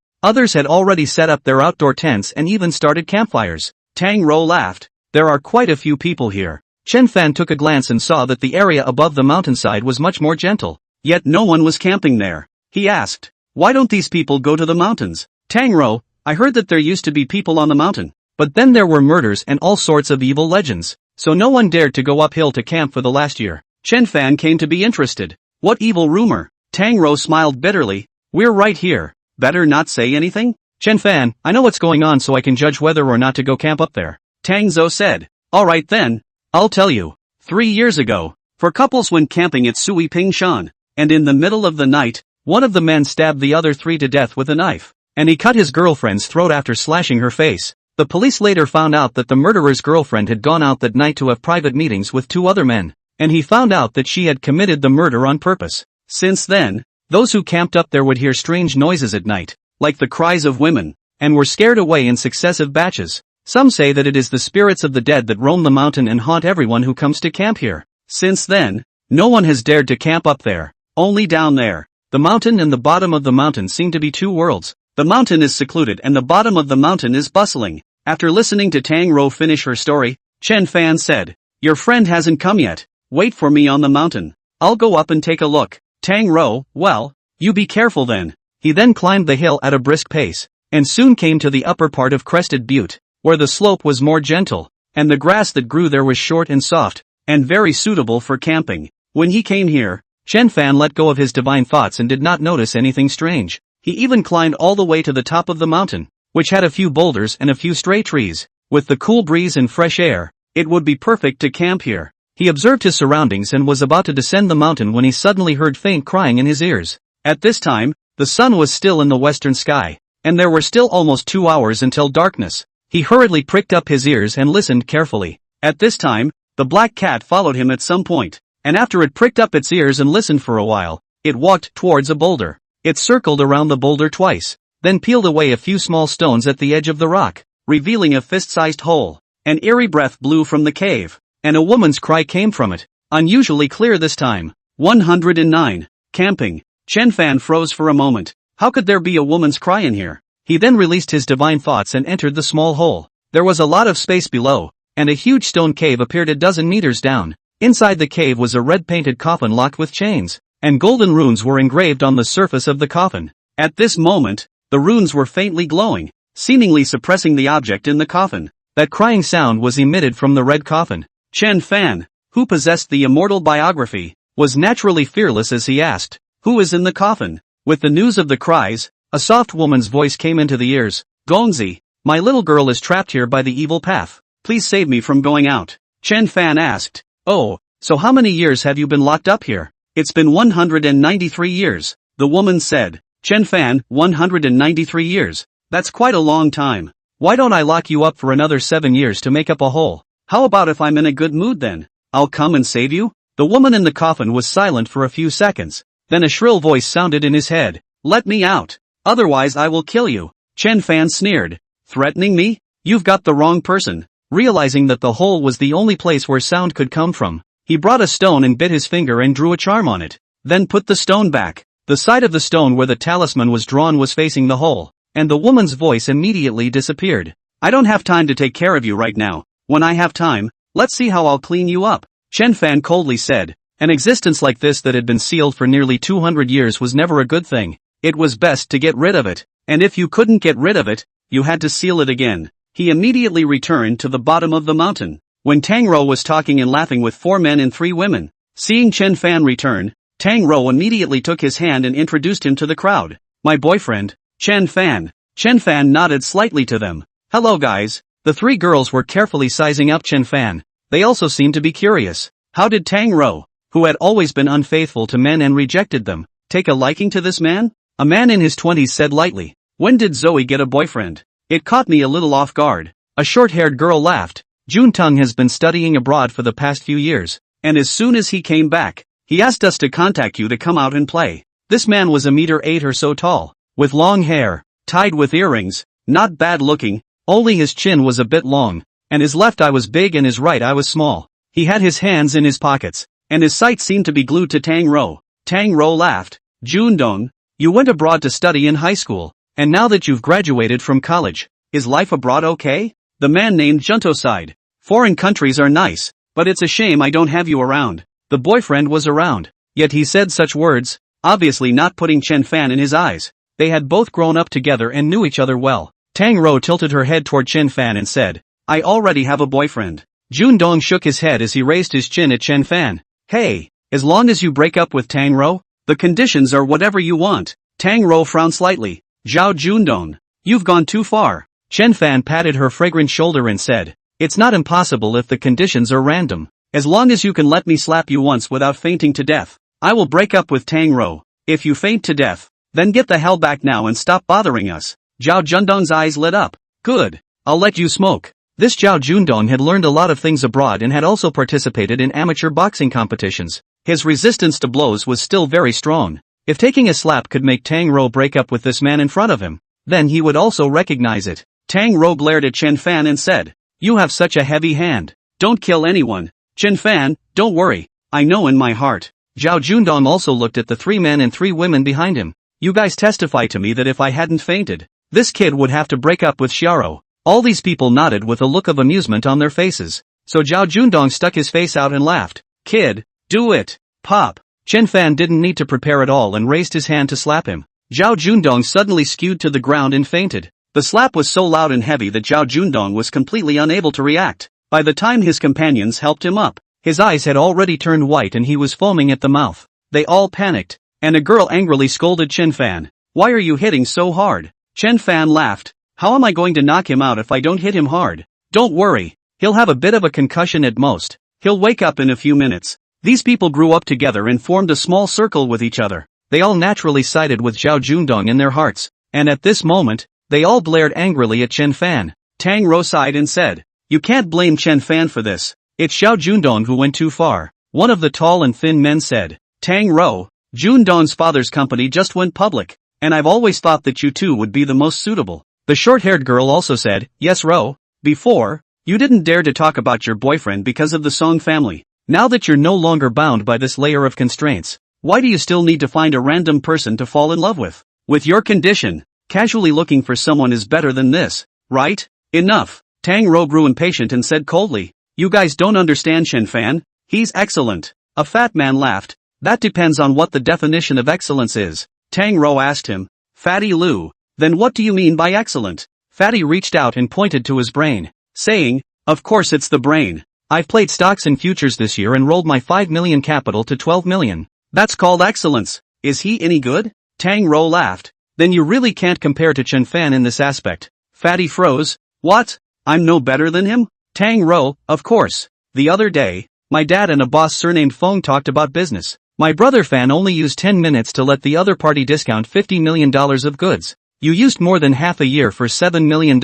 others had already set up their outdoor tents and even started campfires. Tang Rou laughed. "There are quite a few people here." Chen Fan took a glance and saw that the area above the mountainside was much more gentle, yet no one was camping there. He asked, "Why don't these people go to the mountains?" "Tang Rou, I heard that there used to be people on the mountain, but then there were murders and all sorts of evil legends, so no one dared to go uphill to camp for the last year." Chen Fan came to be interested. "What evil rumor?" Tang Rou smiled bitterly. "We're right here. Better not say anything?" "Chen Fan, I know what's going on so I can judge whether or not to go camp up there." Tang Zhou said. "All right then, I'll tell you. 3 years ago, 4 couples went camping at Shuiping Shan, and in the middle of the night, one of the men stabbed the other 3 to death with a knife, and he cut his girlfriend's throat after slashing her face. The police later found out that the murderer's girlfriend had gone out that night to have private meetings with 2 other men, and he found out that she had committed the murder on purpose. Since then, those who camped up there would hear strange noises at night, like the cries of women, and were scared away in successive batches. Some say that it is the spirits of the dead that roam the mountain and haunt everyone who comes to camp here. Since then, no one has dared to camp up there, only down there. The mountain and the bottom of the mountain seem to be 2 worlds. The mountain is secluded and the bottom of the mountain is bustling. After listening to Tang Rou finish her story, Chen Fan said, "Your friend hasn't come yet. Wait for me on the mountain. I'll go up and take a look." Tang Rou, "Well, you be careful then." He then climbed the hill at a brisk pace, and soon came to the upper part of Crested Butte. where the slope was more gentle, and the grass that grew there was short and soft, and very suitable for camping. When he came here, Chen Fan let go of his divine thoughts and did not notice anything strange. He even climbed all the way to the top of the mountain, which had a few boulders and a few stray trees. With the cool breeze and fresh air, it would be perfect to camp here. He observed his surroundings and was about to descend the mountain when he suddenly heard faint crying in his ears. At this time, the sun was still in the western sky, and there were still almost 2 hours until darkness. He hurriedly pricked up his ears and listened carefully. At this time, the black cat followed him at some point, and after it pricked up its ears and listened for a while, it walked towards a boulder. It circled around the boulder twice, then peeled away a few small stones at the edge of the rock, revealing a fist-sized hole. An eerie breath blew from the cave, and a woman's cry came from it, unusually clear this time. 109. Camping. Chen Fan froze for a moment. How could there be a woman's cry in here? He then released his divine thoughts and entered the small hole. There was a lot of space below, and a huge stone cave appeared a dozen meters down. Inside the cave was a red-painted coffin locked with chains, and golden runes were engraved on the surface of the coffin. At this moment, the runes were faintly glowing, seemingly suppressing the object in the coffin. That crying sound was emitted from the red coffin. Chen Fan, who possessed the immortal biography, was naturally fearless as he asked, "Who is in the coffin?" With the news of the cries, a soft woman's voice came into the ears. "Gongzi, my little girl is trapped here by the evil path. Please save me from going out." Chen Fan asked, "Oh, so how many years have you been locked up here?" "It's been 193 years, the woman said. Chen Fan, 193 years. That's quite a long time. Why don't I lock you up for another 7 years to make up a hole? How about if I'm in a good mood then? I'll come and save you?" The woman in the coffin was silent for a few seconds. Then a shrill voice sounded in his head. "Let me out. Otherwise I will kill you." Chen Fan sneered. "Threatening me? You've got the wrong person." Realizing that the hole was the only place where sound could come from, he brought a stone and bit his finger and drew a charm on it. Then put the stone back. The side of the stone where the talisman was drawn was facing the hole, and the woman's voice immediately disappeared. "I don't have time to take care of you right now. When I have time, let's see how I'll clean you up," Chen Fan coldly said. An existence like this that had been sealed for nearly 200 years was never a good thing. It was best to get rid of it, and if you couldn't get rid of it, you had to seal it again. He immediately returned to the bottom of the mountain. When Tang Rou was talking and laughing with 4 men and 3 women, seeing Chen Fan return, Tang Rou immediately took his hand and introduced him to the crowd. "My boyfriend, Chen Fan." Chen Fan nodded slightly to them. "Hello guys." The 3 girls were carefully sizing up Chen Fan. They also seemed to be curious. How did Tang Rou, who had always been unfaithful to men and rejected them, take a liking to this man? A man in his 20s said lightly, "When did Zoe get a boyfriend? It caught me a little off guard." A short-haired girl laughed. "Juntong has been studying abroad for the past few years, and as soon as he came back, he asked us to contact you to come out and play." This man was 1.8 meters or so tall, with long hair, tied with earrings, not bad looking, only his chin was a bit long, and his left eye was big and his right eye was small. He had his hands in his pockets, and his sight seemed to be glued to Tang Rou. Tang Rou laughed. "Jundong, you went abroad to study in high school, and now that you've graduated from college, is life abroad okay?" The man named Junto sighed. "Foreign countries are nice, but it's a shame I don't have you around." The boyfriend was around, yet he said such words, obviously not putting Chen Fan in his eyes. They had both grown up together and knew each other well. Tang Rou tilted her head toward Chen Fan and said, "I already have a boyfriend." Jundong shook his head as he raised his chin at Chen Fan. "Hey, as long as you break up with Tang Rou, the conditions are whatever you want." Tang Rou frowned slightly. "Zhao Jundong, you've gone too far." Chen Fan patted her fragrant shoulder and said, "It's not impossible if the conditions are random. As long as you can let me slap you once without fainting to death, I will break up with Tang Rou. If you faint to death, then get the hell back now and stop bothering us." Zhao Jundong's eyes lit up. "Good, I'll let you smoke." This Zhao Jundong had learned a lot of things abroad and had also participated in amateur boxing competitions. His resistance to blows was still very strong. If taking a slap could make Tang Rou break up with this man in front of him, then he would also recognize it. Tang Rou glared at Chen Fan and said, "You have such a heavy hand. Don't kill anyone." "Chen Fan, don't worry, I know in my heart." Zhao Jundong also looked at the 3 men and 3 women behind him. "You guys testify to me that if I hadn't fainted, this kid would have to break up with Xiao." All these people nodded with a look of amusement on their faces. So Zhao Jundong stuck his face out and laughed. "Kid, do it. Pop." Chen Fan didn't need to prepare at all and raised his hand to slap him. Zhao Jundong suddenly skewed to the ground and fainted. The slap was so loud and heavy that Zhao Jundong was completely unable to react. By the time his companions helped him up, his eyes had already turned white and he was foaming at the mouth. They all panicked, and a girl angrily scolded Chen Fan. "Why are you hitting so hard?" Chen Fan laughed. "How am I going to knock him out if I don't hit him hard? Don't worry, he'll have a bit of a concussion at most. He'll wake up in a few minutes." These people grew up together and formed a small circle with each other. They all naturally sided with Zhao Jundong in their hearts, and at this moment, they all glared angrily at Chen Fan. Tang Rou sighed and said, "You can't blame Chen Fan for this. It's Zhao Jundong who went too far." One of the tall and thin men said, "Tang Rou, Jundong's father's company just went public, and I've always thought that you two would be the most suitable." The short-haired girl also said, "Yes Rou, before, you didn't dare to talk about your boyfriend because of the Song family. Now that you're no longer bound by this layer of constraints, why do you still need to find a random person to fall in love with? With your condition, casually looking for someone is better than this, right? Enough." Tang Rou grew impatient and said coldly, "You guys don't understand Chen Fan. He's excellent." A fat man laughed. "That depends on what the definition of excellence is." Tang Rou asked him, "Fatty Lu, then what do you mean by excellent?" Fatty reached out and pointed to his brain, saying, "Of course it's the brain. I've played stocks and futures this year and rolled my 5 million capital to 12 million. That's called excellence. Is he any good?" Tang Rou laughed. "Then you really can't compare to Chen Fan in this aspect." Fatty froze. "What? I'm no better than him?" Tang Rou, "Of course. The other day, my dad and a boss surnamed Feng talked about business. My brother Fan only used 10 minutes to let the other party discount $50 million of goods. You used more than half a year for $7 million.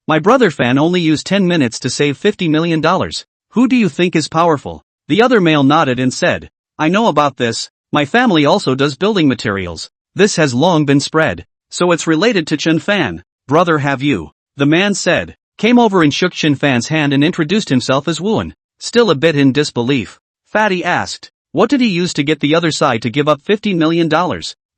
My brother Fan only used 10 minutes to save $50 million. Who do you think is powerful?" The other male nodded and said, "I know about this. My family also does building materials. This has long been spread. So it's related to Chen Fan." "Brother, have you?" the man said, came over and shook Chen Fan's hand and introduced himself as Huang. Still a bit in disbelief, Fatty asked, "What did he use to get the other side to give up $50 million?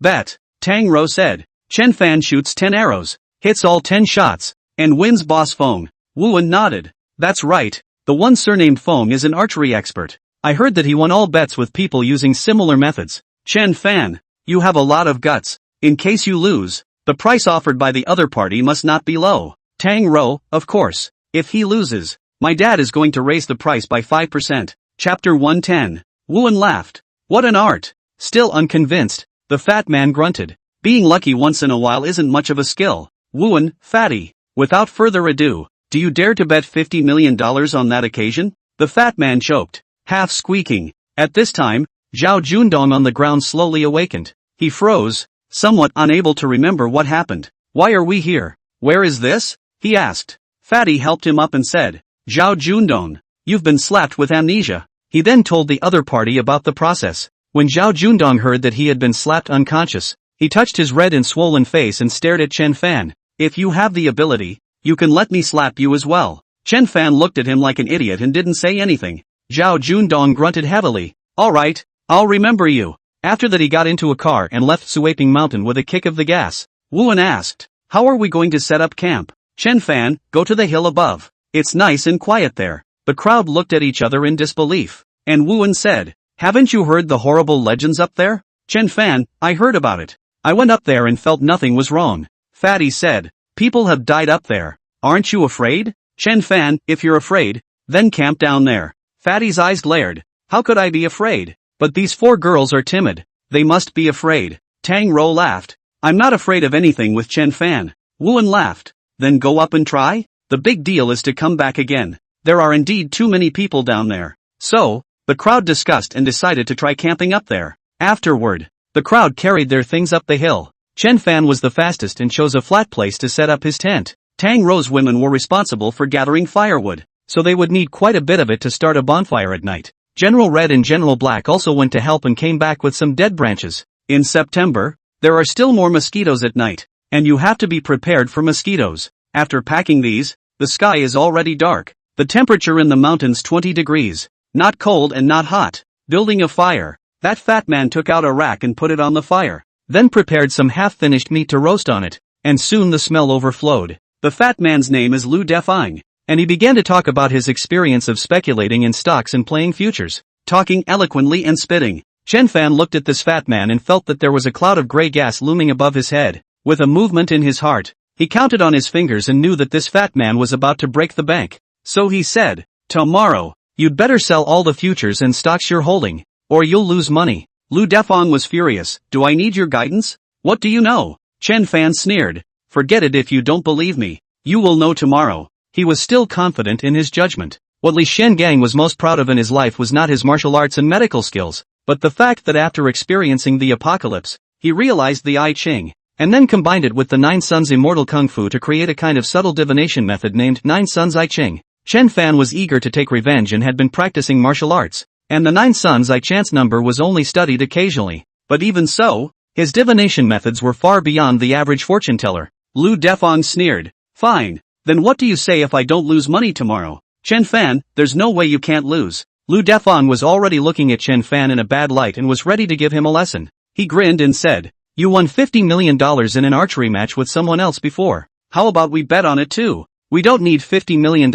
Bet." Tang Rou said, "Chen Fan shoots 10 arrows, hits all 10 shots, and wins boss Feng." Huang nodded. "That's right. The one surnamed Feng is an archery expert. I heard that he won all bets with people using similar methods." "Chen Fan, you have a lot of guts. In case you lose, the price offered by the other party must not be low." Tang Rou, "Of course. If he loses, my dad is going to raise the price by 5%. Chapter 110. Huang laughed. "What an art." Still unconvinced, the fat man grunted. "Being lucky once in a while isn't much of a skill." Huang, "Fatty, without further ado, do you dare to bet $50 million on that occasion?" The fat man choked, half squeaking. At this time, Zhao Jundong on the ground slowly awakened. He froze, somewhat unable to remember what happened. "Why are we here? Where is this?" he asked. Fatty helped him up and said, "Zhao Jundong, you've been slapped with amnesia." He then told the other party about the process. When Zhao Jundong heard that he had been slapped unconscious, he touched his red and swollen face and stared at Chen Fan. "If you have the ability, you can let me slap you as well." Chen Fan looked at him like an idiot and didn't say anything. Zhao Jundong grunted heavily. "All right, I'll remember you." After that he got into a car and left Suaping Mountain with a kick of the gas. Huang asked, "How are we going to set up camp?" Chen Fan, "Go to the hill above. It's nice and quiet there." The crowd looked at each other in disbelief. And Huang said, "Haven't you heard the horrible legends up there?" Chen Fan, "I heard about it. I went up there and felt nothing was wrong." Fatty said, "People have died up there. Aren't you afraid?" Chen Fan, "If you're afraid, then camp down there." Fatty's eyes glared. "How could I be afraid? But these 4 girls are timid. They must be afraid." Tang Rou laughed. "I'm not afraid of anything with Chen Fan." Huang laughed. "Then go up and try? The big deal is to come back again. There are indeed too many people down there." So, the crowd discussed and decided to try camping up there. Afterward, the crowd carried their things up the hill. Chen Fan was the fastest and chose a flat place to set up his tent. Tang Rou's women were responsible for gathering firewood, so they would need quite a bit of it to start a bonfire at night. General Red and General Black also went to help and came back with some dead branches. In September, there are still more mosquitoes at night, and you have to be prepared for mosquitoes. After packing these, the sky is already dark. The temperature in the mountains 20 degrees. Not cold and not hot. Building a fire. That fat man took out a rack and put it on the fire, then prepared some half-finished meat to roast on it, and soon the smell overflowed. The fat man's name is Lu Defang, and he began to talk about his experience of speculating in stocks and playing futures, talking eloquently and spitting. Chen Fan looked at this fat man and felt that there was a cloud of gray gas looming above his head. With a movement in his heart, He counted on his fingers and knew that this fat man was about to break the bank. So he said, "Tomorrow, you'd better sell all the futures and stocks you're holding, or you'll lose money." Lu Defang was furious. "Do I need your guidance? What do you know?" Chen Fan sneered. "Forget it if you don't believe me. You will know tomorrow." He was still confident in his judgment. What Li Shengang was most proud of in his life was not his martial arts and medical skills, but the fact that after experiencing the apocalypse, he realized the I Ching, and then combined it with the Nine Sons Immortal Kung Fu to create a kind of subtle divination method named Nine Sons I Ching. Chen Fan was eager to take revenge and had been practicing martial arts, and the Nine Sons I Chance number was only studied occasionally. But even so, his divination methods were far beyond the average fortune teller. Lu Defang sneered. "Fine. Then what do you say if I don't lose money tomorrow?" "Chen Fan, there's no way you can't lose." Lu Defang was already looking at Chen Fan in a bad light and was ready to give him a lesson. He grinned and said, "You won $50 million in an archery match with someone else before. How about we bet on it too? We don't need $50 million.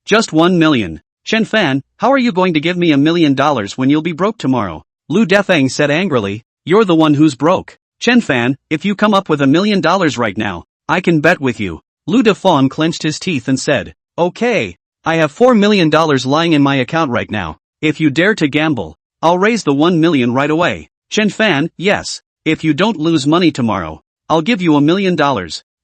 Just $1 million. Chen Fan, how are you going to give me $1 million when you'll be broke tomorrow?" Lu Defang said angrily, "You're the one who's broke. Chen Fan, if you come up with $1 million right now, I can bet with you." Lu Defang clenched his teeth and said, "Okay. I have $4 million lying in my account right now. If you dare to gamble, I'll raise the $1 million right away." Chen Fan, "Yes. If you don't lose money tomorrow, I'll give you $1 million.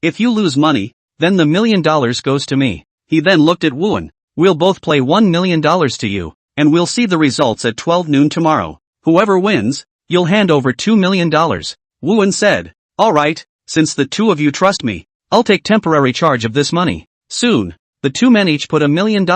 If you lose money, then the $1 million goes to me." He then looked at Wuan. "We'll both play $1 million to you, and we'll see the results at 12 noon tomorrow. Whoever wins, you'll hand over $2 million. Wuan said, "All right, since the two of you trust me, I'll take temporary charge of this money." Soon, the two men each put $1 million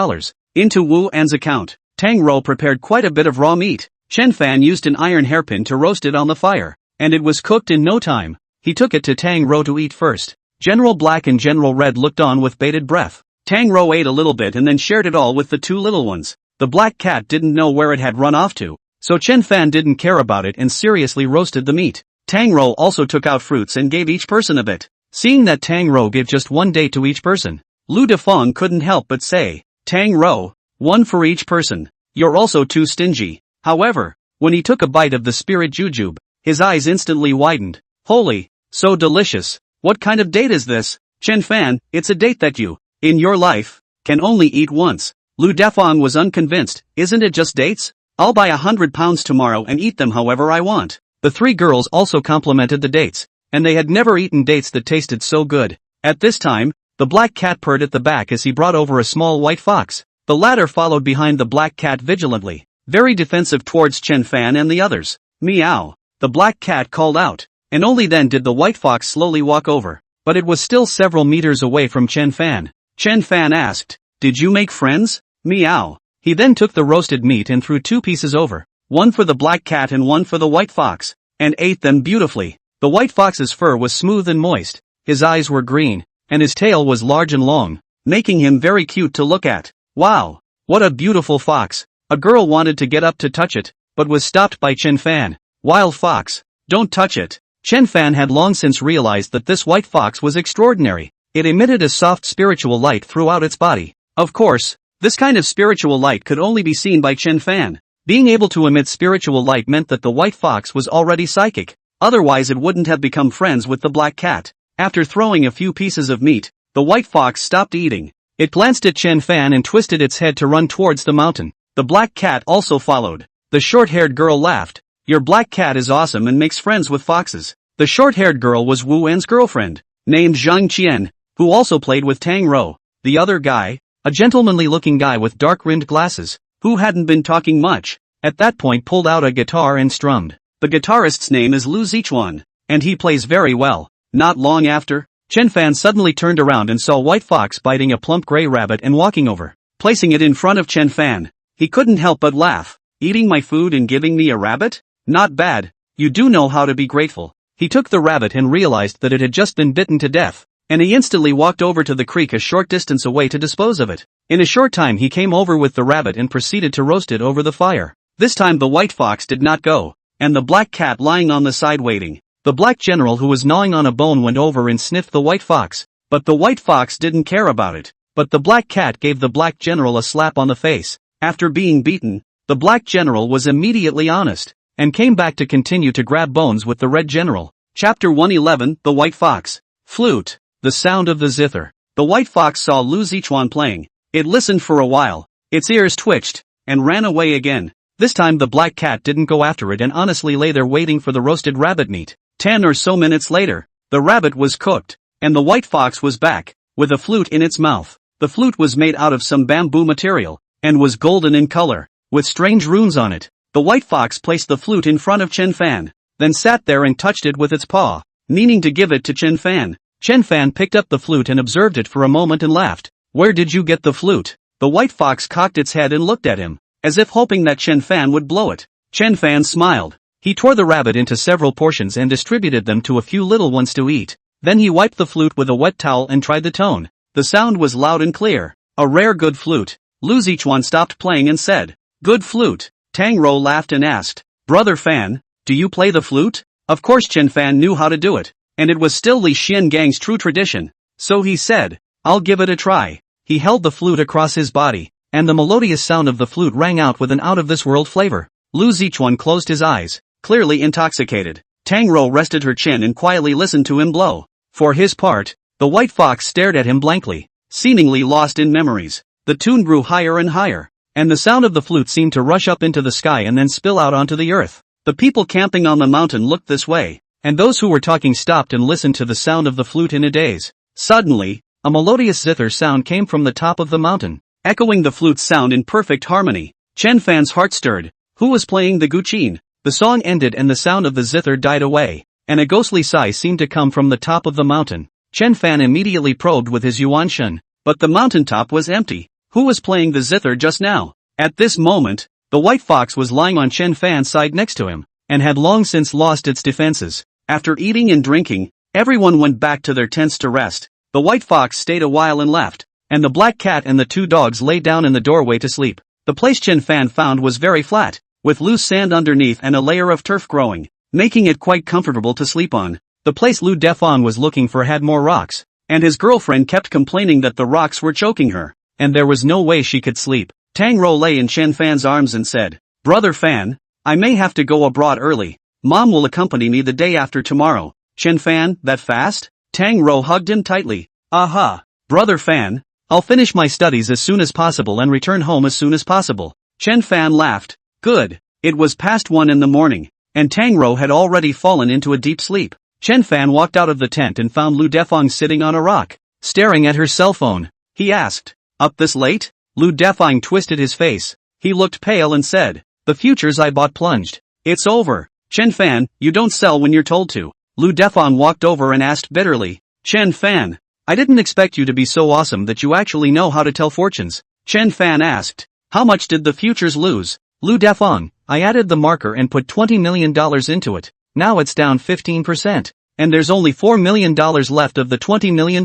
into Wu An's account. Tang Rou prepared quite a bit of raw meat. Chen Fan used an iron hairpin to roast it on the fire, and it was cooked in no time. He took it to Tang Rou to eat first. General Black and General Red looked on with bated breath. Tang Rou ate a little bit and then shared it all with the two little ones. The black cat didn't know where it had run off to, so Chen Fan didn't care about it and seriously roasted the meat. Tang Rou also took out fruits and gave each person a bit. Seeing that Tang Rou gave just one date to each person, Lu Defang couldn't help but say, "Tang Rou, one for each person. You're also too stingy." However, when he took a bite of the spirit jujube, his eyes instantly widened. "Holy, so delicious. What kind of date is this?" "Chen Fan, it's a date that you, in your life, can only eat once." Lu Defang was unconvinced. "Isn't it just dates? I'll buy 100 pounds tomorrow and eat them however I want." The three girls also complimented the dates, and they had never eaten dates that tasted so good. At this time, the black cat purred at the back as he brought over a small white fox. The latter followed behind the black cat vigilantly, very defensive towards Chen Fan and the others. "Meow," the black cat called out, and only then did the white fox slowly walk over. But it was still several meters away from Chen Fan. Chen Fan asked, "Did you make friends?" "Meow." He then took the roasted meat and threw two pieces over, one for the black cat and one for the white fox, and ate them beautifully. The white fox's fur was smooth and moist, his eyes were green, and his tail was large and long, making him very cute to look at. "Wow, what a beautiful fox." A girl wanted to get up to touch it, but was stopped by Chen Fan. "Wild fox, don't touch it." Chen Fan had long since realized that this white fox was extraordinary. It emitted a soft spiritual light throughout its body. Of course, this kind of spiritual light could only be seen by Chen Fan. Being able to emit spiritual light meant that the white fox was already psychic. Otherwise it wouldn't have become friends with the black cat. After throwing a few pieces of meat, the white fox stopped eating. It glanced at Chen Fan and twisted its head to run towards the mountain. The black cat also followed. The short-haired girl laughed. "Your black cat is awesome and makes friends with foxes." The short-haired girl was Wu An's girlfriend, named Zhang Qian, who also played with Tang Rou. The other guy, a gentlemanly-looking guy with dark-rimmed glasses, who hadn't been talking much, at that point pulled out a guitar and strummed. The guitarist's name is Lu Sichuan, and he plays very well. Not long after, Chen Fan suddenly turned around and saw White Fox biting a plump gray rabbit and walking over, placing it in front of Chen Fan. He couldn't help but laugh. "Eating my food and giving me a rabbit? Not bad. You do know how to be grateful." He took the rabbit and realized that it had just been bitten to death, and he instantly walked over to the creek a short distance away to dispose of it. In a short time he came over with the rabbit and proceeded to roast it over the fire. This time the white fox did not go, and the black cat lying on the side waiting. The black general who was gnawing on a bone went over and sniffed the white fox, but the white fox didn't care about it. But the black cat gave the black general a slap on the face. After being beaten, the black general was immediately honest, and came back to continue to grab bones with the red general. Chapter 111, The White Fox. Flute. the sound of the zither. The white fox saw Lu Sichuan playing. It listened for a while. Its ears twitched, and ran away again. This time the black cat didn't go after it and honestly lay there waiting for the roasted rabbit meat. 10 or so minutes later, the rabbit was cooked, and the white fox was back, with a flute in its mouth. The flute was made out of some bamboo material, and was golden in color, with strange runes on it. The white fox placed the flute in front of Chen Fan, then sat there and touched it with its paw, meaning to give it to Chen Fan. Chen Fan picked up the flute and observed it for a moment and laughed. "Where did you get the flute?" The white fox cocked its head and looked at him, as if hoping that Chen Fan would blow it. Chen Fan smiled. He tore the rabbit into several portions and distributed them to a few little ones to eat. Then he wiped the flute with a wet towel and tried the tone. The sound was loud and clear. A rare good flute. Lu Zichuan stopped playing and said, "Good flute." Tang Rou laughed and asked, "Brother Fan, do you play the flute?" Of course Chen Fan knew how to do it, and it was still Li Xian Gang's true tradition. So he said, "I'll give it a try." He held the flute across his body, and the melodious sound of the flute rang out with an out-of-this-world flavor. Lu Zichuan closed his eyes, clearly intoxicated. Tang Rou rested her chin and quietly listened to him blow. For his part, the white fox stared at him blankly, seemingly lost in memories. The tune grew higher and higher, and the sound of the flute seemed to rush up into the sky and then spill out onto the earth. The people camping on the mountain looked this way, and those who were talking stopped and listened to the sound of the flute in a daze. Suddenly, a melodious zither sound came from the top of the mountain, echoing the flute's sound in perfect harmony. Chen Fan's heart stirred. Who was playing the guqin? The song ended and the sound of the zither died away, and a ghostly sigh seemed to come from the top of the mountain. Chen Fan immediately probed with his yuanshan, but the mountaintop was empty. Who was playing the zither just now? At this moment, the white fox was lying on Chen Fan's side next to him, and had long since lost its defenses. After eating and drinking, everyone went back to their tents to rest. The white fox stayed a while and left, and the black cat and the two dogs lay down in the doorway to sleep. The place Chen Fan found was very flat, with loose sand underneath and a layer of turf growing, making it quite comfortable to sleep on. The place Lu Defang was looking for had more rocks, and his girlfriend kept complaining that the rocks were choking her, and there was no way she could sleep. Tang Rou lay in Chen Fan's arms and said, "Brother Fan, I may have to go abroad early. Mom will accompany me the day after tomorrow." "Chen Fan, that fast?" Tang Rou hugged him tightly. "Aha, Brother Fan, I'll finish my studies as soon as possible and return home as soon as possible." Chen Fan laughed. Good. It was past 1 in the morning, and Tang Rou had already fallen into a deep sleep. Chen Fan walked out of the tent and found Lu Defang sitting on a rock, staring at her cell phone. He asked, "Up this late?" Lu Defang twisted his face. He looked pale and said, "The futures I bought plunged. It's over." "Chen Fan, you don't sell when you're told to." Lu Defang walked over and asked bitterly, "Chen Fan, I didn't expect you to be so awesome that you actually know how to tell fortunes." Chen Fan asked, "How much did the futures lose?" Lu Defang, "I added the marker and put $20 million into it. Now it's down 15%, and there's only $4 million left of the $20 million.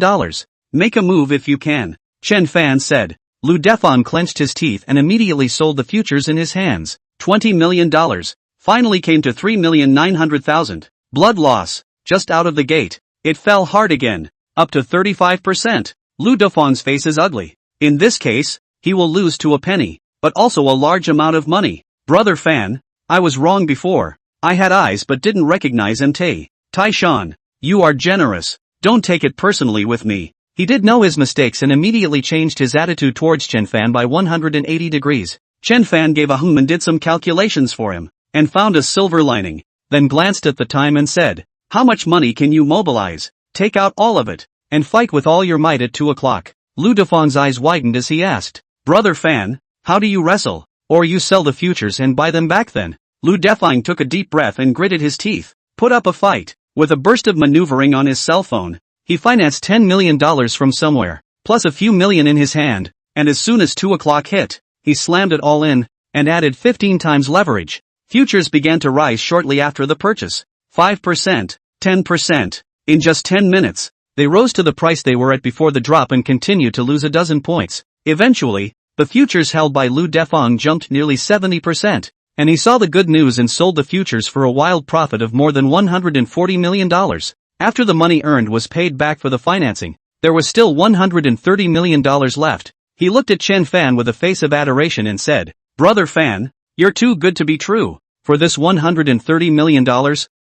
Make a move if you can." Chen Fan said. Lu Defang clenched his teeth and immediately sold the futures in his hands. $20 million finally came to 3,900,000. Blood loss, just out of the gate. It fell hard again, up to 35%. Lu Defang's face is ugly. In this case, he will lose to a penny, but also a large amount of money. "Brother Fan, I was wrong before. I had eyes but didn't recognize MT. Taishan, you are generous. Don't take it personally with me." He did know his mistakes and immediately changed his attitude towards Chen Fan by 180 degrees. Chen Fan gave a hum and did some calculations for him, and found a silver lining, then glanced at the time and said, "How much money can you mobilize? Take out all of it, and fight with all your might at 2 o'clock. Lu Defang's eyes widened as he asked, "Brother Fan, how do you wrestle? Or you sell the futures and buy them back then?" Lu Defang took a deep breath and gritted his teeth. Put up a fight. With a burst of maneuvering on his cell phone, he financed $10 million from somewhere, plus a few million in his hand, and as soon as 2 o'clock hit, he slammed it all in, and added 15 times leverage. Futures began to rise shortly after the purchase. 5%, 10%. In just 10 minutes, they rose to the price they were at before the drop and continued to lose a dozen points. Eventually, the futures held by Lu Defang jumped nearly 70%, and he saw the good news and sold the futures for a wild profit of more than $140 million. After the money earned was paid back for the financing, there was still $130 million left. He looked at Chen Fan with a face of adoration and said, "Brother Fan, you're too good to be true. For this $130 million,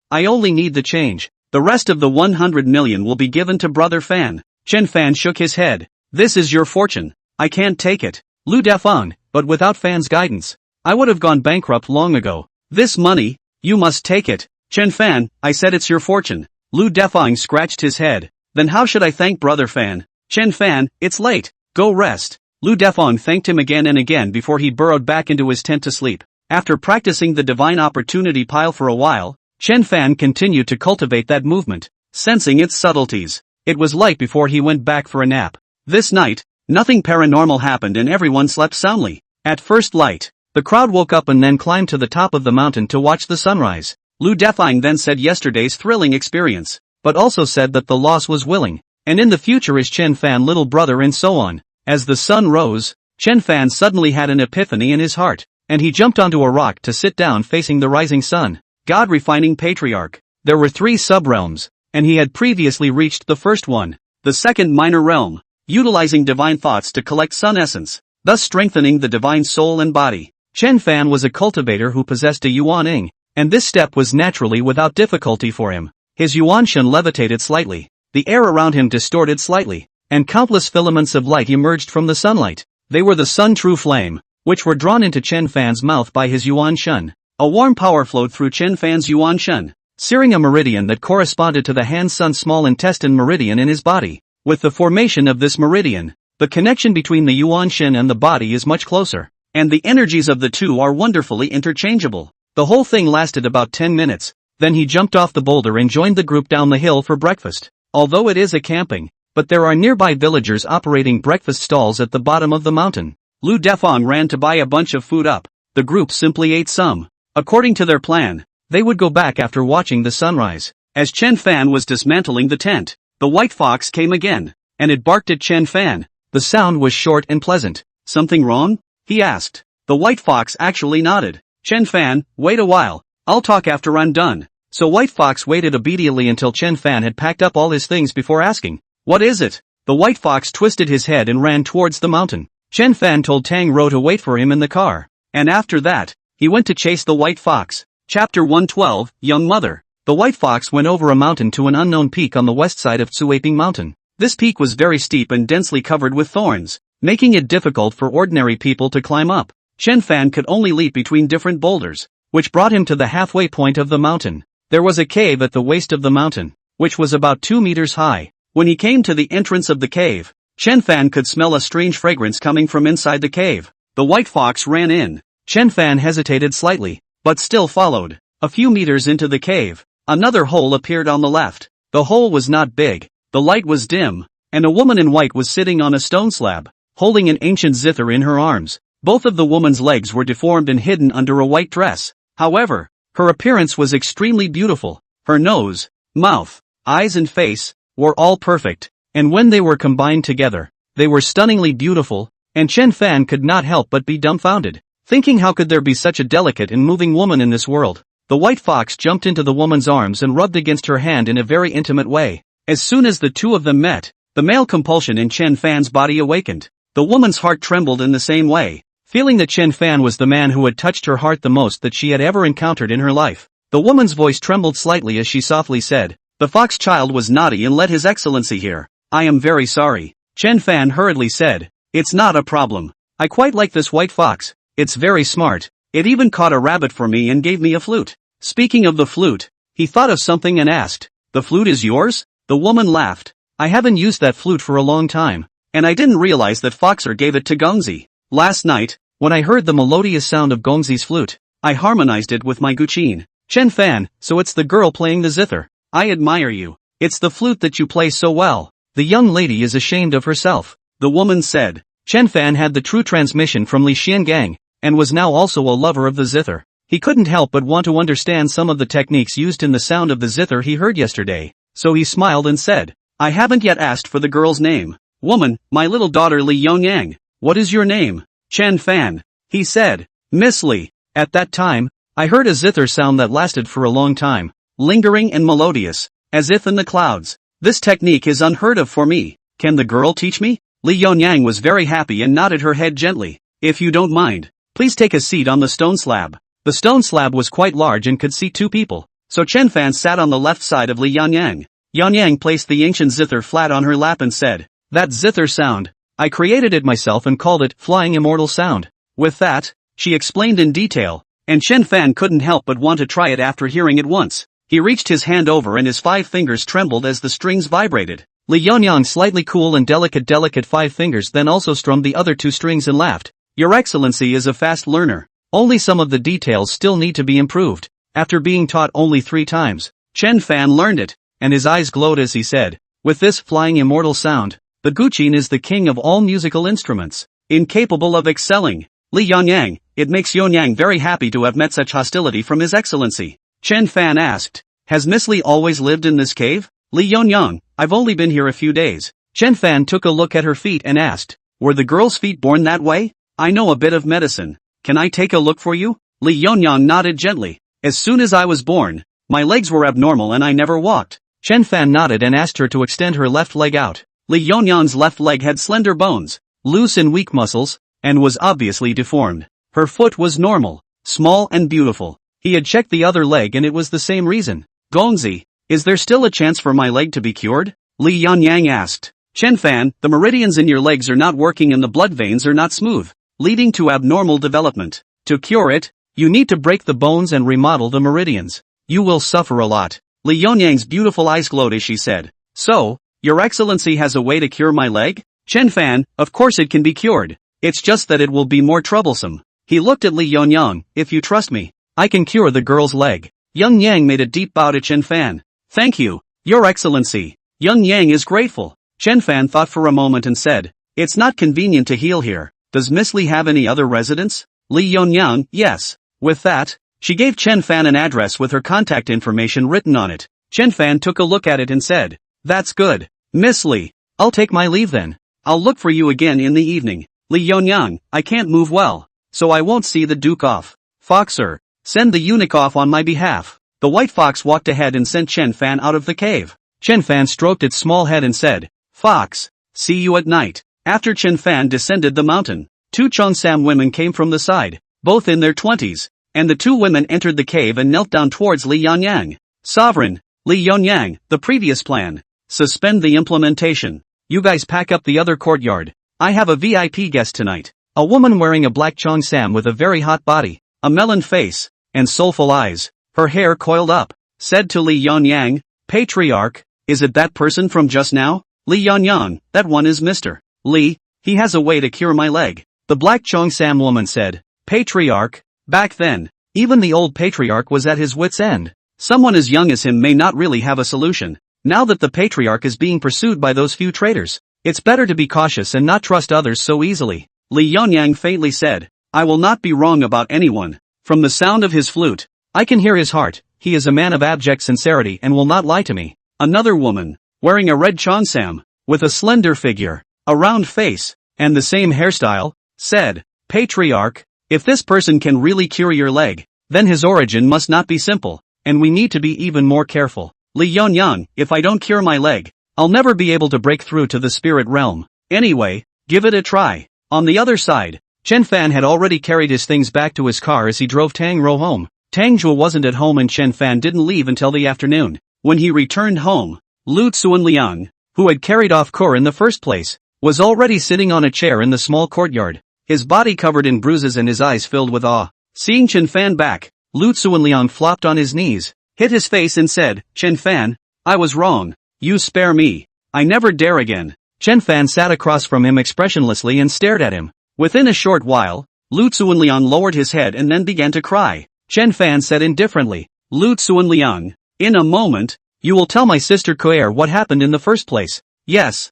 I only need the change." The rest of the 100 million will be given to Brother Fan. Chen Fan shook his head. This is your fortune. I can't take it. Lu Defang, but without Fan's guidance, I would have gone bankrupt long ago. This money, you must take it. Chen Fan, I said it's your fortune. Lu Defang scratched his head. Then how should I thank Brother Fan? Chen Fan, it's late. Go rest. Lu Defang thanked him again and again before he burrowed back into his tent to sleep. After practicing the divine opportunity pile for a while, Chen Fan continued to cultivate that movement, sensing its subtleties. It was light before he went back for a nap. This night, nothing paranormal happened and everyone slept soundly. At first light, the crowd woke up and then climbed to the top of the mountain to watch the sunrise. Lu Defang then said yesterday's thrilling experience, but also said that the loss was willing, and in the future is Chen Fan little brother and so on. As the sun rose, Chen Fan suddenly had an epiphany in his heart, and he jumped onto a rock to sit down facing the rising sun. God-refining patriarch. There were 3 sub-realms, and he had previously reached the first one, the second minor realm, utilizing divine thoughts to collect sun essence, thus strengthening the divine soul and body. Chen Fan was a cultivator who possessed a Yuan Ying, and this step was naturally without difficulty for him. His Yuan Shen levitated slightly, the air around him distorted slightly, and countless filaments of light emerged from the sunlight. They were the sun true flame, which were drawn into Chen Fan's mouth by his Yuan Shen. A warm power flowed through Chen Fan's Yuan Shen, searing a meridian that corresponded to the Han-Sun small intestine meridian in his body. With the formation of this meridian, the connection between the Yuan Shen and the body is much closer, and the energies of the two are wonderfully interchangeable. The whole thing lasted about 10 minutes, then he jumped off the boulder and joined the group down the hill for breakfast. Although it is a camping, but there are nearby villagers operating breakfast stalls at the bottom of the mountain. Lu Defang ran to buy a bunch of food up. The group simply ate some. According to their plan, they would go back after watching the sunrise. As Chen Fan was dismantling the tent, the white fox came again, and it barked at Chen Fan. The sound was short and pleasant. Something wrong? He asked. The white fox actually nodded. Chen Fan, wait a while. I'll talk after I'm done. So White Fox waited obediently until Chen Fan had packed up all his things before asking, what is it? The White Fox twisted his head and ran towards the mountain. Chen Fan told Tang Rou to wait for him in the car, and after that, he went to chase the White Fox. Chapter 112, Young Mother. The White Fox went over a mountain to an unknown peak on the west side of Tsuaping Mountain. This peak was very steep and densely covered with thorns, making it difficult for ordinary people to climb up. Chen Fan could only leap between different boulders, which brought him to the halfway point of the mountain. There was a cave at the waist of the mountain, which was about 2 meters high. When he came to the entrance of the cave, Chen Fan could smell a strange fragrance coming from inside the cave. The White Fox ran in. Chen Fan hesitated slightly, but still followed. A few meters into the cave, another hole appeared on the left. The hole was not big, the light was dim, and a woman in white was sitting on a stone slab, holding an ancient zither in her arms. Both of the woman's legs were deformed and hidden under a white dress. However, her appearance was extremely beautiful. Her nose, mouth, eyes and face were all perfect, and when they were combined together, they were stunningly beautiful, and Chen Fan could not help but be dumbfounded, thinking how could there be such a delicate and moving woman in this world. The White Fox jumped into the woman's arms and rubbed against her hand in a very intimate way. As soon as the two of them met, the male compulsion in Chen Fan's body awakened. The woman's heart trembled in the same way, feeling that Chen Fan was the man who had touched her heart the most that she had ever encountered in her life. The woman's voice trembled slightly as she softly said, "The fox child was naughty and let his excellency here. I am very sorry." Chen Fan hurriedly said, "It's not a problem. I quite like this white fox. It's very smart. It even caught a rabbit for me and gave me a flute." Speaking of the flute, he thought of something and asked, "The flute is yours?" The woman laughed. "I haven't used that flute for a long time, and I didn't realize that Foxer gave it to Gongzi. Last night, when I heard the melodious sound of Gongzi's flute, I harmonized it with my guqin." Chen Fan, so it's the girl playing the zither. I admire you. It's the flute that you play so well. The young lady is ashamed of herself, the woman said. Chen Fan had the true transmission from Li Xiangang, and was now also a lover of the zither. He couldn't help but want to understand some of the techniques used in the sound of the zither he heard yesterday, so he smiled and said, "I haven't yet asked for the girl's name." "Woman, my little daughter Li Yongyang. What is your name?" "Chen Fan," he said. "Miss Li." At that time, I heard a zither sound that lasted for a long time, lingering and melodious, as if in the clouds. This technique is unheard of for me. Can the girl teach me? Li Yongyang was very happy and nodded her head gently. "If you don't mind, please take a seat on the stone slab." The stone slab was quite large and could seat 2 people, so Chen Fan sat on the left side of Li Yangyang. Yangyang placed the ancient zither flat on her lap and said, "That zither sound. I created it myself and called it Flying Immortal Sound." With that, she explained in detail, and Chen Fan couldn't help but want to try it after hearing it once. He reached his hand over and his 5 fingers trembled as the strings vibrated. Li Yangyang slightly cool and delicate 5 fingers then also strummed the other 2 strings and laughed. "Your Excellency is a fast learner. Only some of the details still need to be improved." After being taught only 3 times, Chen Fan learned it, and his eyes glowed as he said, "With this flying immortal sound, the Guqin is the king of all musical instruments, incapable of excelling." Li Yangyang, it makes Yonyang very happy to have met such hostility from His Excellency. Chen Fan asked, "Has Miss Li always lived in this cave?" Li Yonyang, "I've only been here a few days." Chen Fan took a look at her feet and asked, "Were the girl's feet born that way? I know a bit of medicine. Can I take a look for you?" Li Yonyang nodded gently. "As soon as I was born, my legs were abnormal and I never walked." Chen Fan nodded and asked her to extend her left leg out. Li Yonyang's left leg had slender bones, loose and weak muscles, and was obviously deformed. Her foot was normal, small and beautiful. He had checked the other leg and it was the same reason. "Gongzi, is there still a chance for my leg to be cured?" Li Yanyang asked. "Chen Fan, the meridians in your legs are not working and the blood veins are not smooth, leading to abnormal development. To cure it, you need to break the bones and remodel the meridians. You will suffer a lot." Li Yonyang's beautiful eyes glowed as she said, "So, Your Excellency has a way to cure my leg?" Chen Fan, "Of course it can be cured. It's just that it will be more troublesome." He looked at Li Yonyang, "If you trust me, I can cure the girl's leg." Young Yang made a deep bow to Chen Fan. "Thank you, Your Excellency." Young Yang is grateful. Chen Fan thought for a moment and said, "It's not convenient to heal here. Does Miss Li have any other residence?" Li Yonyang, "Yes." With that, she gave Chen Fan an address with her contact information written on it. Chen Fan took a look at it and said, "That's good. Miss Li, I'll take my leave then. I'll look for you again in the evening." Li Yonyang, "I can't move well, so I won't see the Duke off." "Foxer, send the eunuch off on my behalf." The white fox walked ahead and sent Chen Fan out of the cave. Chen Fan stroked its small head and said, "Fox, see you at night." After Chen Fan descended the mountain, 2 Cheongsam women came from the side, both in their 20s, and the 2 women entered the cave and knelt down towards Li Yonyang. "Sovereign, Li Yonyang, the previous plan. Suspend the implementation. You guys pack up the other courtyard. I have a VIP guest tonight." A woman wearing a black Cheongsam with a very hot body, a melon face, and soulful eyes, her hair coiled up, said to Li Yonyang, "Patriarch, is it that person from just now?" Li Yonyang, "That one is Mr. Li, he has a way to cure my leg." The black Cheongsam woman said, "Patriarch, back then, even the old patriarch was at his wit's end. Someone as young as him may not really have a solution. Now that the patriarch is being pursued by those few traitors, it's better to be cautious and not trust others so easily." Li Yonyang faintly said, "I will not be wrong about anyone. From the sound of his flute, I can hear his heart. He is a man of abject sincerity and will not lie to me." Another woman, wearing a red Cheongsam, with a slender figure, a round face, and the same hairstyle, said, "Patriarch, if this person can really cure your leg, then his origin must not be simple, and we need to be even more careful. Li Yonyang, if I don't cure my leg, I'll never be able to break through to the spirit realm. Anyway, give it a try." On the other side, Chen Fan had already carried his things back to his car as he drove Tang Rou home. Tang Rou wasn't at home and Chen Fan didn't leave until the afternoon. When he returned home, Lu Nanguo, who had carried off Kur in the first place, was already sitting on a chair in the small courtyard, his body covered in bruises and his eyes filled with awe. Seeing Chen Fan back, Lu Nanguo flopped on his knees, hit his face and said, "Chen Fan, I was wrong. You spare me. I never dare again." Chen Fan sat across from him expressionlessly and stared at him. Within a short while, Lu Nanguo lowered his head and then began to cry. Chen Fan said indifferently, "Lu Nanguo, in a moment, you will tell my sister Kuer what happened in the first place." Yes,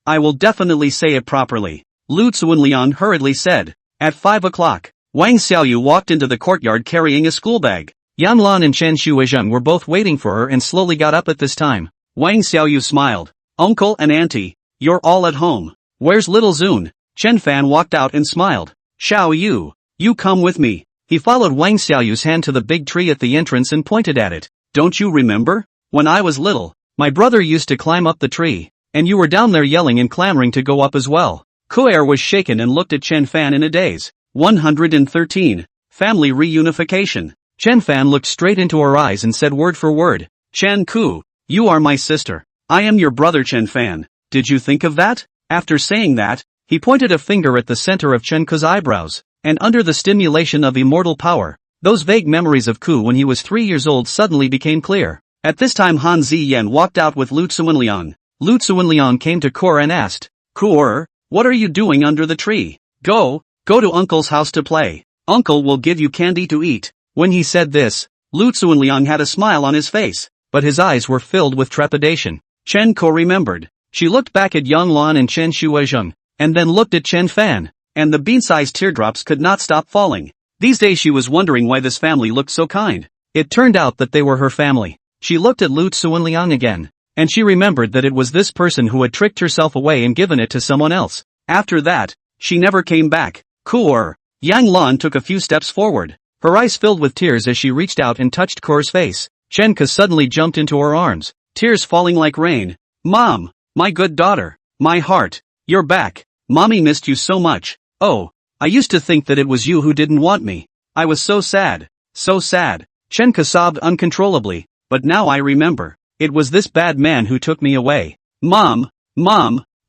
I will definitely say it properly," Lu Nanguo hurriedly said. At 5 o'clock, Wang Xiaoyu walked into the courtyard carrying a school bag. Yan Lan and Chen Shuizheng were both waiting for her and slowly got up at this time. Wang Xiaoyu smiled. "Uncle and auntie, you're all at home. Where's little Zun?" Chen Fan walked out and smiled. "Xiaoyu, you come with me." He followed Wang Xiaoyu's hand to the big tree at the entrance and pointed at it. "Don't you remember? When I was little, my brother used to climb up the tree, and you were down there yelling and clamoring to go up as well." Kuer was shaken and looked at Chen Fan in a daze. 113. Family reunification. Chen Fan looked straight into her eyes and said word for word, Chen Ku, you are my sister. I am your brother Chen Fan. Did you think of that? After saying that, he pointed a finger at the center of Chen Ku's eyebrows, and under the stimulation of immortal power, those vague memories of Ku when he was 3 years old suddenly became clear. At this time Han Ziyan walked out with Lu Tsuanliang. Lu Tsuanliang came to Kor and asked, Kor, what are you doing under the tree? Go to Uncle's house to play. Uncle will give you candy to eat. When he said this, Lu Tsuanliang had a smile on his face, but his eyes were filled with trepidation. Chen Ko remembered. She looked back at Yang Lan and Chen Shuizheng, and then looked at Chen Fan, and the bean-sized teardrops could not stop falling. These days she was wondering why this family looked so kind. It turned out that they were her family. She looked at Lu Tsuanliang again, and she remembered that it was this person who had tricked herself away and given it to someone else. After that, she never came back. Kor. Yang Lan took a few steps forward. Her eyes filled with tears as she reached out and touched Kor's face. Chen Ke suddenly jumped into her arms, tears falling like rain. Mom, my good daughter, my heart, you're back. Mommy missed you so much. Oh, I used to think that it was you who didn't want me. I was so sad. So sad. Chen Ke sobbed uncontrollably, but now I remember. It was this bad man who took me away. Mom,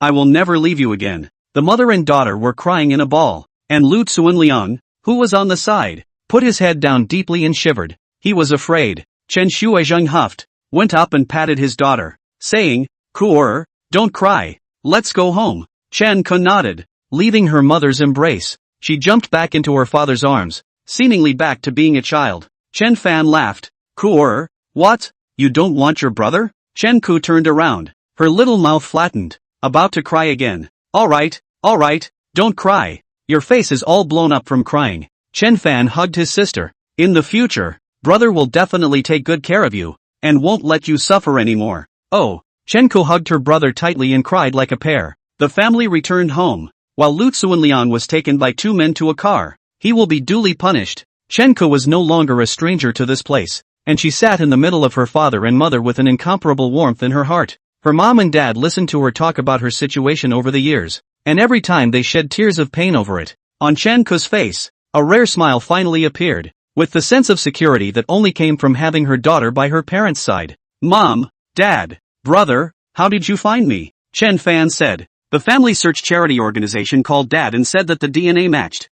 I will never leave you again. The mother and daughter were crying in a ball, and Lu Tsuanliang, who was on the side, put his head down deeply and shivered. He was afraid. Chen Shuizheng huffed, went up and patted his daughter, saying, Kor, don't cry. Let's go home. Chen Ke nodded. Leaving her mother's embrace, she jumped back into her father's arms, seemingly back to being a child. Chen Fan laughed. Kor, what? You don't want your brother? Chen Ku turned around, her little mouth flattened, about to cry again. Alright, don't cry. Your face is all blown up from crying. Chen Fan hugged his sister. In the future, brother will definitely take good care of you, and won't let you suffer anymore. Oh, Chen Ku hugged her brother tightly and cried like a pair. The family returned home, while Lu Tsuanliang was taken by 2 men to a car. He will be duly punished. Chen Ku was no longer a stranger to this place, and she sat in the middle of her father and mother with an incomparable warmth in her heart. Her mom and dad listened to her talk about her situation over the years, and every time they shed tears of pain over it. On Chen Ku's face, a rare smile finally appeared, with the sense of security that only came from having her daughter by her parents' side. Mom, Dad, brother, how did you find me? Chen Fan said. The family search charity organization called Dad and said that the DNA matched.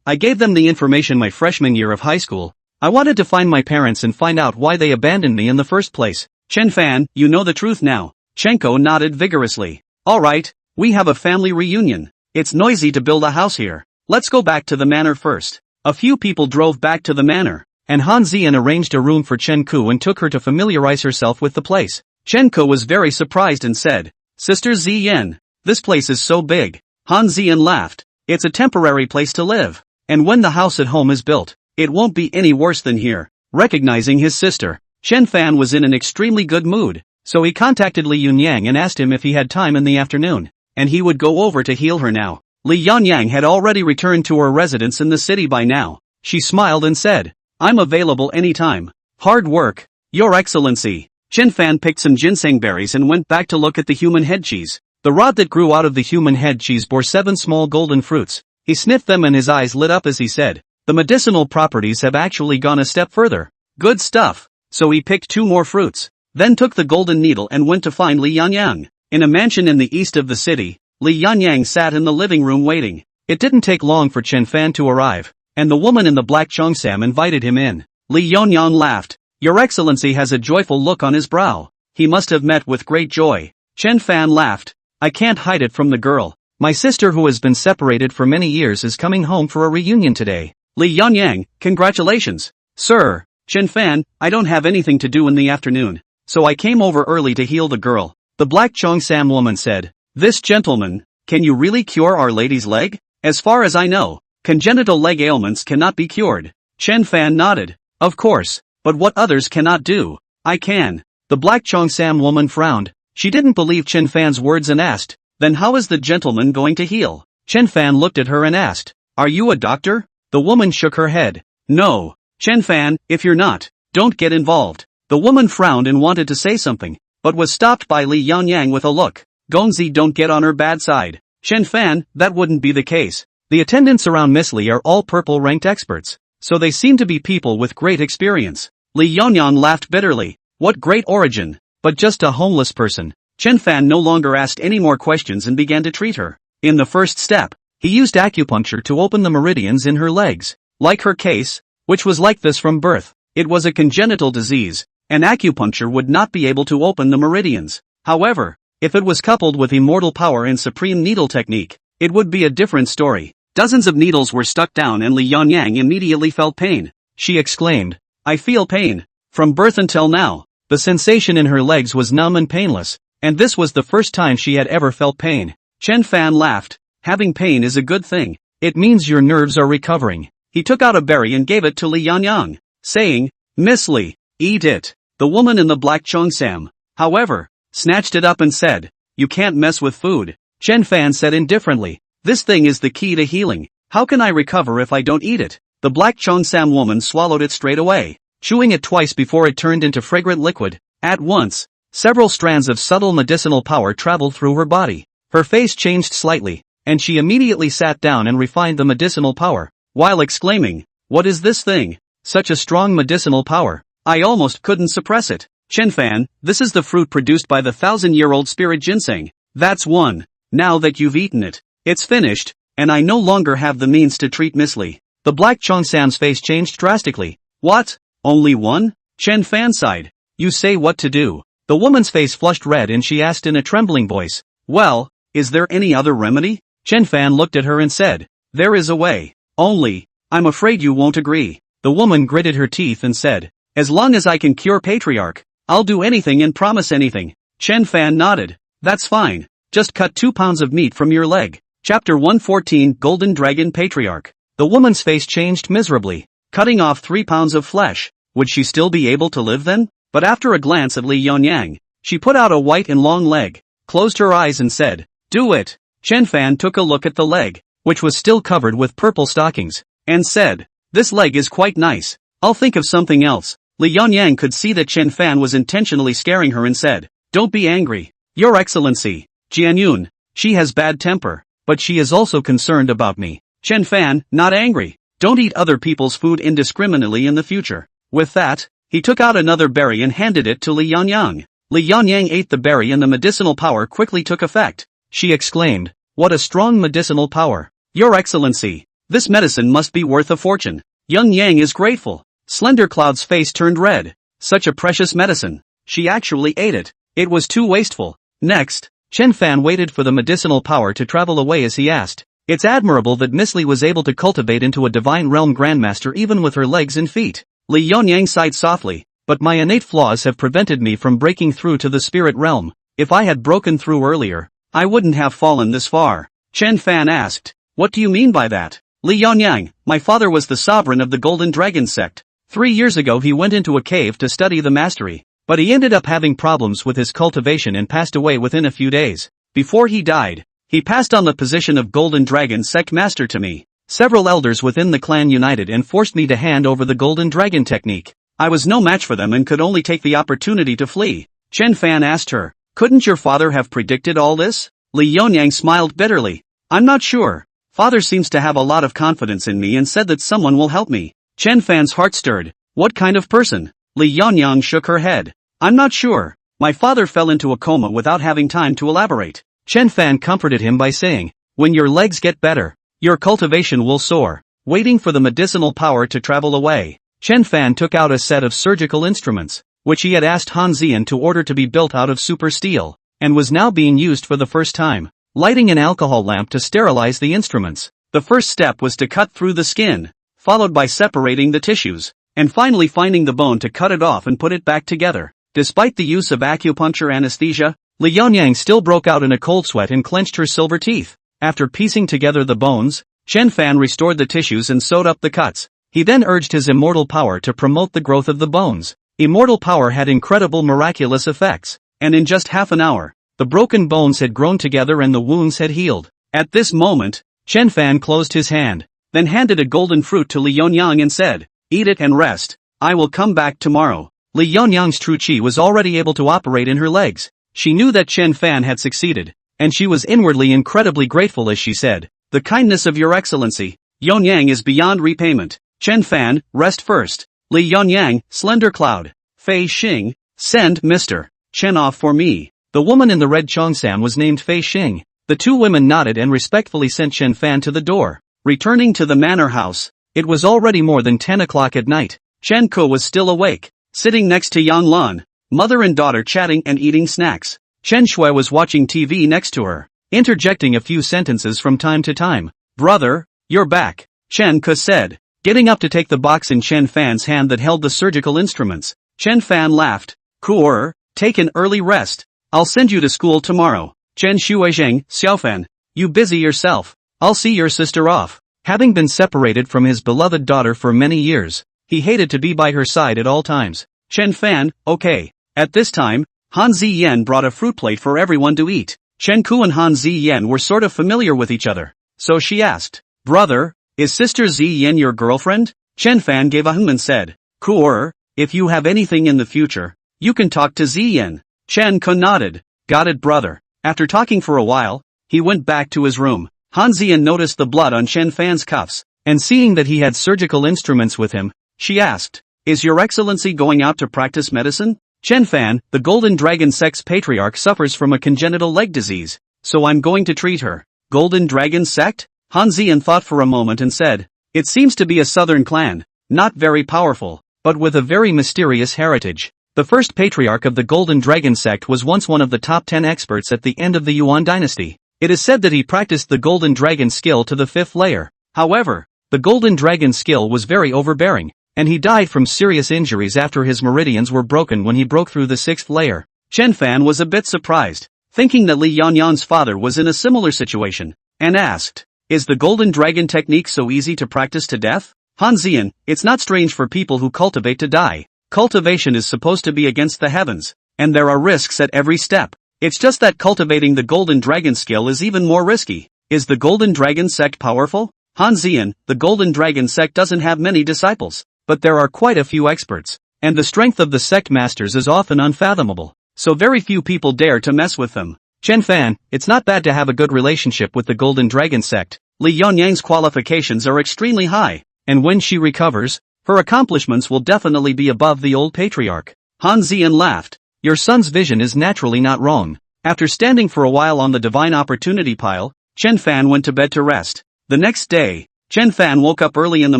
I gave them the information my freshman year of high school. I wanted to find my parents and find out why they abandoned me in the first place. Chen Fan, you know the truth now. Chen Ko nodded vigorously. Alright, we have a family reunion. It's noisy to build a house here. Let's go back to the manor first. A few people drove back to the manor, and Han Ziyan arranged a room for Chen Ku and took her to familiarize herself with the place. Chen Ku was very surprised and said, Sister Ziyan, this place is so big. Han Ziyan laughed. It's a temporary place to live, and when the house at home is built, it won't be any worse than here. Recognizing his sister, Chen Fan was in an extremely good mood, so he contacted Li Yunyang and asked him if he had time in the afternoon, and he would go over to heal her now. Li Yunyang had already returned to her residence in the city by now. She smiled and said, I'm available anytime. Hard work, Your Excellency. Chen Fan picked some ginseng berries and went back to look at the human head cheese. The rod that grew out of the human head cheese bore 7 small golden fruits. He sniffed them and his eyes lit up as he said, the medicinal properties have actually gone a step further. Good stuff. So he picked 2 more fruits, then took the golden needle and went to find Li Yunyang. In a mansion in the east of the city, Li Yunyang sat in the living room waiting. It didn't take long for Chen Fan to arrive, and the woman in the black cheongsam invited him in. Li Yunyang laughed. Your Excellency has a joyful look on his brow. He must have met with great joy. Chen Fan laughed. I can't hide it from the girl. My sister who has been separated for many years is coming home for a reunion today. Li Yunyang, congratulations. Sir, Chen Fan, I don't have anything to do in the afternoon, so I came over early to heal the girl. The black cheongsam woman said. This gentleman, can you really cure Our Lady's leg? As far as I know, congenital leg ailments cannot be cured. Chen Fan nodded. Of course, but what others cannot do, I can. The black cheongsam woman frowned. She didn't believe Chen Fan's words and asked, then how is the gentleman going to heal? Chen Fan looked at her and asked, are you a doctor? The woman shook her head. No. Chen Fan, if you're not, don't get involved. The woman frowned and wanted to say something, but was stopped by Li Yunyang with a look. Gongzi, don't get on her bad side. Chen Fan, that wouldn't be the case. The attendants around Miss Li are all purple-ranked experts. so they seem to be people with great experience. Li Yonyang laughed bitterly. What great origin, but just a homeless person. Chen Fan no longer asked any more questions and began to treat her. In the first step, he used acupuncture to open the meridians in her legs. Like her case, which was like this from birth, it was a congenital disease, and acupuncture would not be able to open the meridians. However, if it was coupled with immortal power and supreme needle technique, it would be a different story. Dozens of needles were stuck down and Li Yonyang immediately felt pain. She exclaimed, I feel pain. From birth until now, the sensation in her legs was numb and painless, and this was the first time she had ever felt pain. Chen Fan laughed. Having pain is a good thing. It means your nerves are recovering. He took out a berry and gave it to Li Yonyang, saying, Miss Li, eat it. The woman in the black cheongsam, however, snatched it up and said, You can't mess with food. Chen Fan said indifferently, This thing is the key to healing. How can I recover if I don't eat it? The black cheongsam woman swallowed it straight away, chewing it twice before it turned into fragrant liquid. At once, several strands of subtle medicinal power traveled through her body. Her face changed slightly, and she immediately sat down and refined the medicinal power, while exclaiming, What is this thing? Such a strong medicinal power. I almost couldn't suppress it. Chen Fan, this is the fruit produced by the 1,000-year-old spirit ginseng. That's one. Now that you've eaten it, it's finished, and I no longer have the means to treat Miss Li. The black cheongsam's face changed drastically. What? Only one? Chen Fan sighed. You say what to do. The woman's face flushed red and she asked in a trembling voice, Well, is there any other remedy? Chen Fan looked at her and said, There is a way. Only, I'm afraid you won't agree. The woman gritted her teeth and said, As long as I can cure patriarch, I'll do anything and promise anything. Chen Fan nodded. That's fine. Just cut 2 pounds of meat from your leg. Chapter 114 Golden Dragon Patriarch. The woman's face changed miserably. Cutting off 3 pounds of flesh. Would she still be able to live then? But after a glance at Li Yonyang, she put out a white and long leg, closed her eyes and said, Do it. Chen Fan took a look at the leg, which was still covered with purple stockings, and said, This leg is quite nice. I'll think of something else. Li Yonyang could see that Chen Fan was intentionally scaring her and said, Don't be angry. Your Excellency, Jianyun, she has bad temper, but she is also concerned about me. Chen Fan, not angry. Don't eat other people's food indiscriminately in the future. With that, he took out another berry and handed it to Li Yonyang. Li Yonyang ate the berry and the medicinal power quickly took effect. She exclaimed, What a strong medicinal power. Your Excellency, this medicine must be worth a fortune. Young Yang is grateful. Slender Cloud's face turned red. Such a precious medicine. She actually ate it. It was too wasteful. Next, Chen Fan waited for the medicinal power to travel away as he asked, It's admirable that Miss Li was able to cultivate into a divine realm grandmaster even with her legs and feet. Li Yonyang sighed softly, but my innate flaws have prevented me from breaking through to the spirit realm. If I had broken through earlier, I wouldn't have fallen this far. Chen Fan asked, What do you mean by that? Li Yonyang, my father was the sovereign of the Golden Dragon sect. 3 years ago he went into a cave to study the mastery, but he ended up having problems with his cultivation and passed away within a few days. Before he died, he passed on the position of Golden Dragon sect master to me. Several elders within the clan united and forced me to hand over the Golden Dragon technique. I was no match for them and could only take the opportunity to flee. Chen Fan asked her, Couldn't your father have predicted all this? Li Yonyang smiled bitterly. I'm not sure. Father seems to have a lot of confidence in me and said that someone will help me. Chen Fan's heart stirred. What kind of person? Li Yonyang shook her head. I'm not sure. My father fell into a coma without having time to elaborate. Chen Fan comforted him by saying, When your legs get better, your cultivation will soar. Waiting for the medicinal power to travel away, Chen Fan took out a set of surgical instruments, which he had asked Han Zian to order to be built out of super steel, and was now being used for the first time. Lighting an alcohol lamp to sterilize the instruments. The first step was to cut through the skin, followed by separating the tissues, and finally finding the bone to cut it off and put it back together. Despite the use of acupuncture anesthesia, Li Yonyang still broke out in a cold sweat and clenched her silver teeth. After piecing together the bones, Chen Fan restored the tissues and sewed up the cuts. He then urged his immortal power to promote the growth of the bones. Immortal power had incredible miraculous effects, and in just half an hour, the broken bones had grown together and the wounds had healed. At this moment, Chen Fan closed his hand, then handed a golden fruit to Li Yonyang and said, Eat it and rest. I will come back tomorrow. Li Yonyang's true qi was already able to operate in her legs. She knew that Chen Fan had succeeded, and she was inwardly incredibly grateful as she said, The kindness of your excellency, Yonyang is beyond repayment. Chen Fan, rest first. Li Yuanyang, slender cloud. Fei Xing, send Mr. Chen off for me. The woman in the red cheongsam was named Fei Xing. The two women nodded and respectfully sent Chen Fan to the door. Returning to the manor house. It was already more than 10 o'clock at night. Chen Ke was still awake, sitting next to Yang Lan, mother and daughter chatting and eating snacks. Chen Shui was watching TV next to her, interjecting a few sentences from time to time. Brother, you're back, Chen Ke said, getting up to take the box in Chen Fan's hand that held the surgical instruments. Chen Fan laughed. Cool, take an early rest. I'll send you to school tomorrow. Chen Shuizheng, Xiaofan, you busy yourself. I'll see your sister off. Having been separated from his beloved daughter for many years, he hated to be by her side at all times. Chen Fan, okay. At this time, Han Ziyan brought a fruit plate for everyone to eat. Chen Ku and Han Ziyan were sort of familiar with each other, so she asked, Brother, is Sister Ziyan your girlfriend? Chen Fan gave a hum and said, Cool, if you have anything in the future, you can talk to Ziyan. Chen Ku nodded. Got it, brother. After talking for a while, he went back to his room. Han Ziyan noticed the blood on Chen Fan's cuffs, and seeing that he had surgical instruments with him, she asked, Is your excellency going out to practice medicine? Chen Fan, the Golden Dragon Sect's patriarch, suffers from a congenital leg disease, so I'm going to treat her. Golden Dragon Sect? Han Ziyan thought for a moment and said, It seems to be a southern clan, not very powerful, but with a very mysterious heritage. The first patriarch of the Golden Dragon Sect was once one of the top 10 experts at the end of the Yuan dynasty. It is said that he practiced the Golden Dragon skill to the 5th layer. However, the Golden Dragon skill was very overbearing, and he died from serious injuries after his meridians were broken when he broke through the 6th layer. Chen Fan was a bit surprised, thinking that Li Yuanyang's father was in a similar situation, and asked, Is the Golden Dragon technique so easy to practice to death? Han Ziyan, it's not strange for people who cultivate to die. Cultivation is supposed to be against the heavens, and there are risks at every step. It's just that cultivating the Golden Dragon skill is even more risky. Is the Golden Dragon Sect powerful? Han Ziyan, the Golden Dragon Sect doesn't have many disciples, but there are quite a few experts, and the strength of the sect masters is often unfathomable, so very few people dare to mess with them. Chen Fan, it's not bad to have a good relationship with the Golden Dragon Sect. Li Yuanyang's qualifications are extremely high, and when she recovers, her accomplishments will definitely be above the old patriarch. Han Ziyan laughed. Your son's vision is naturally not wrong. After standing for a while on the divine opportunity pile, Chen Fan went to bed to rest. The next day, Chen Fan woke up early in the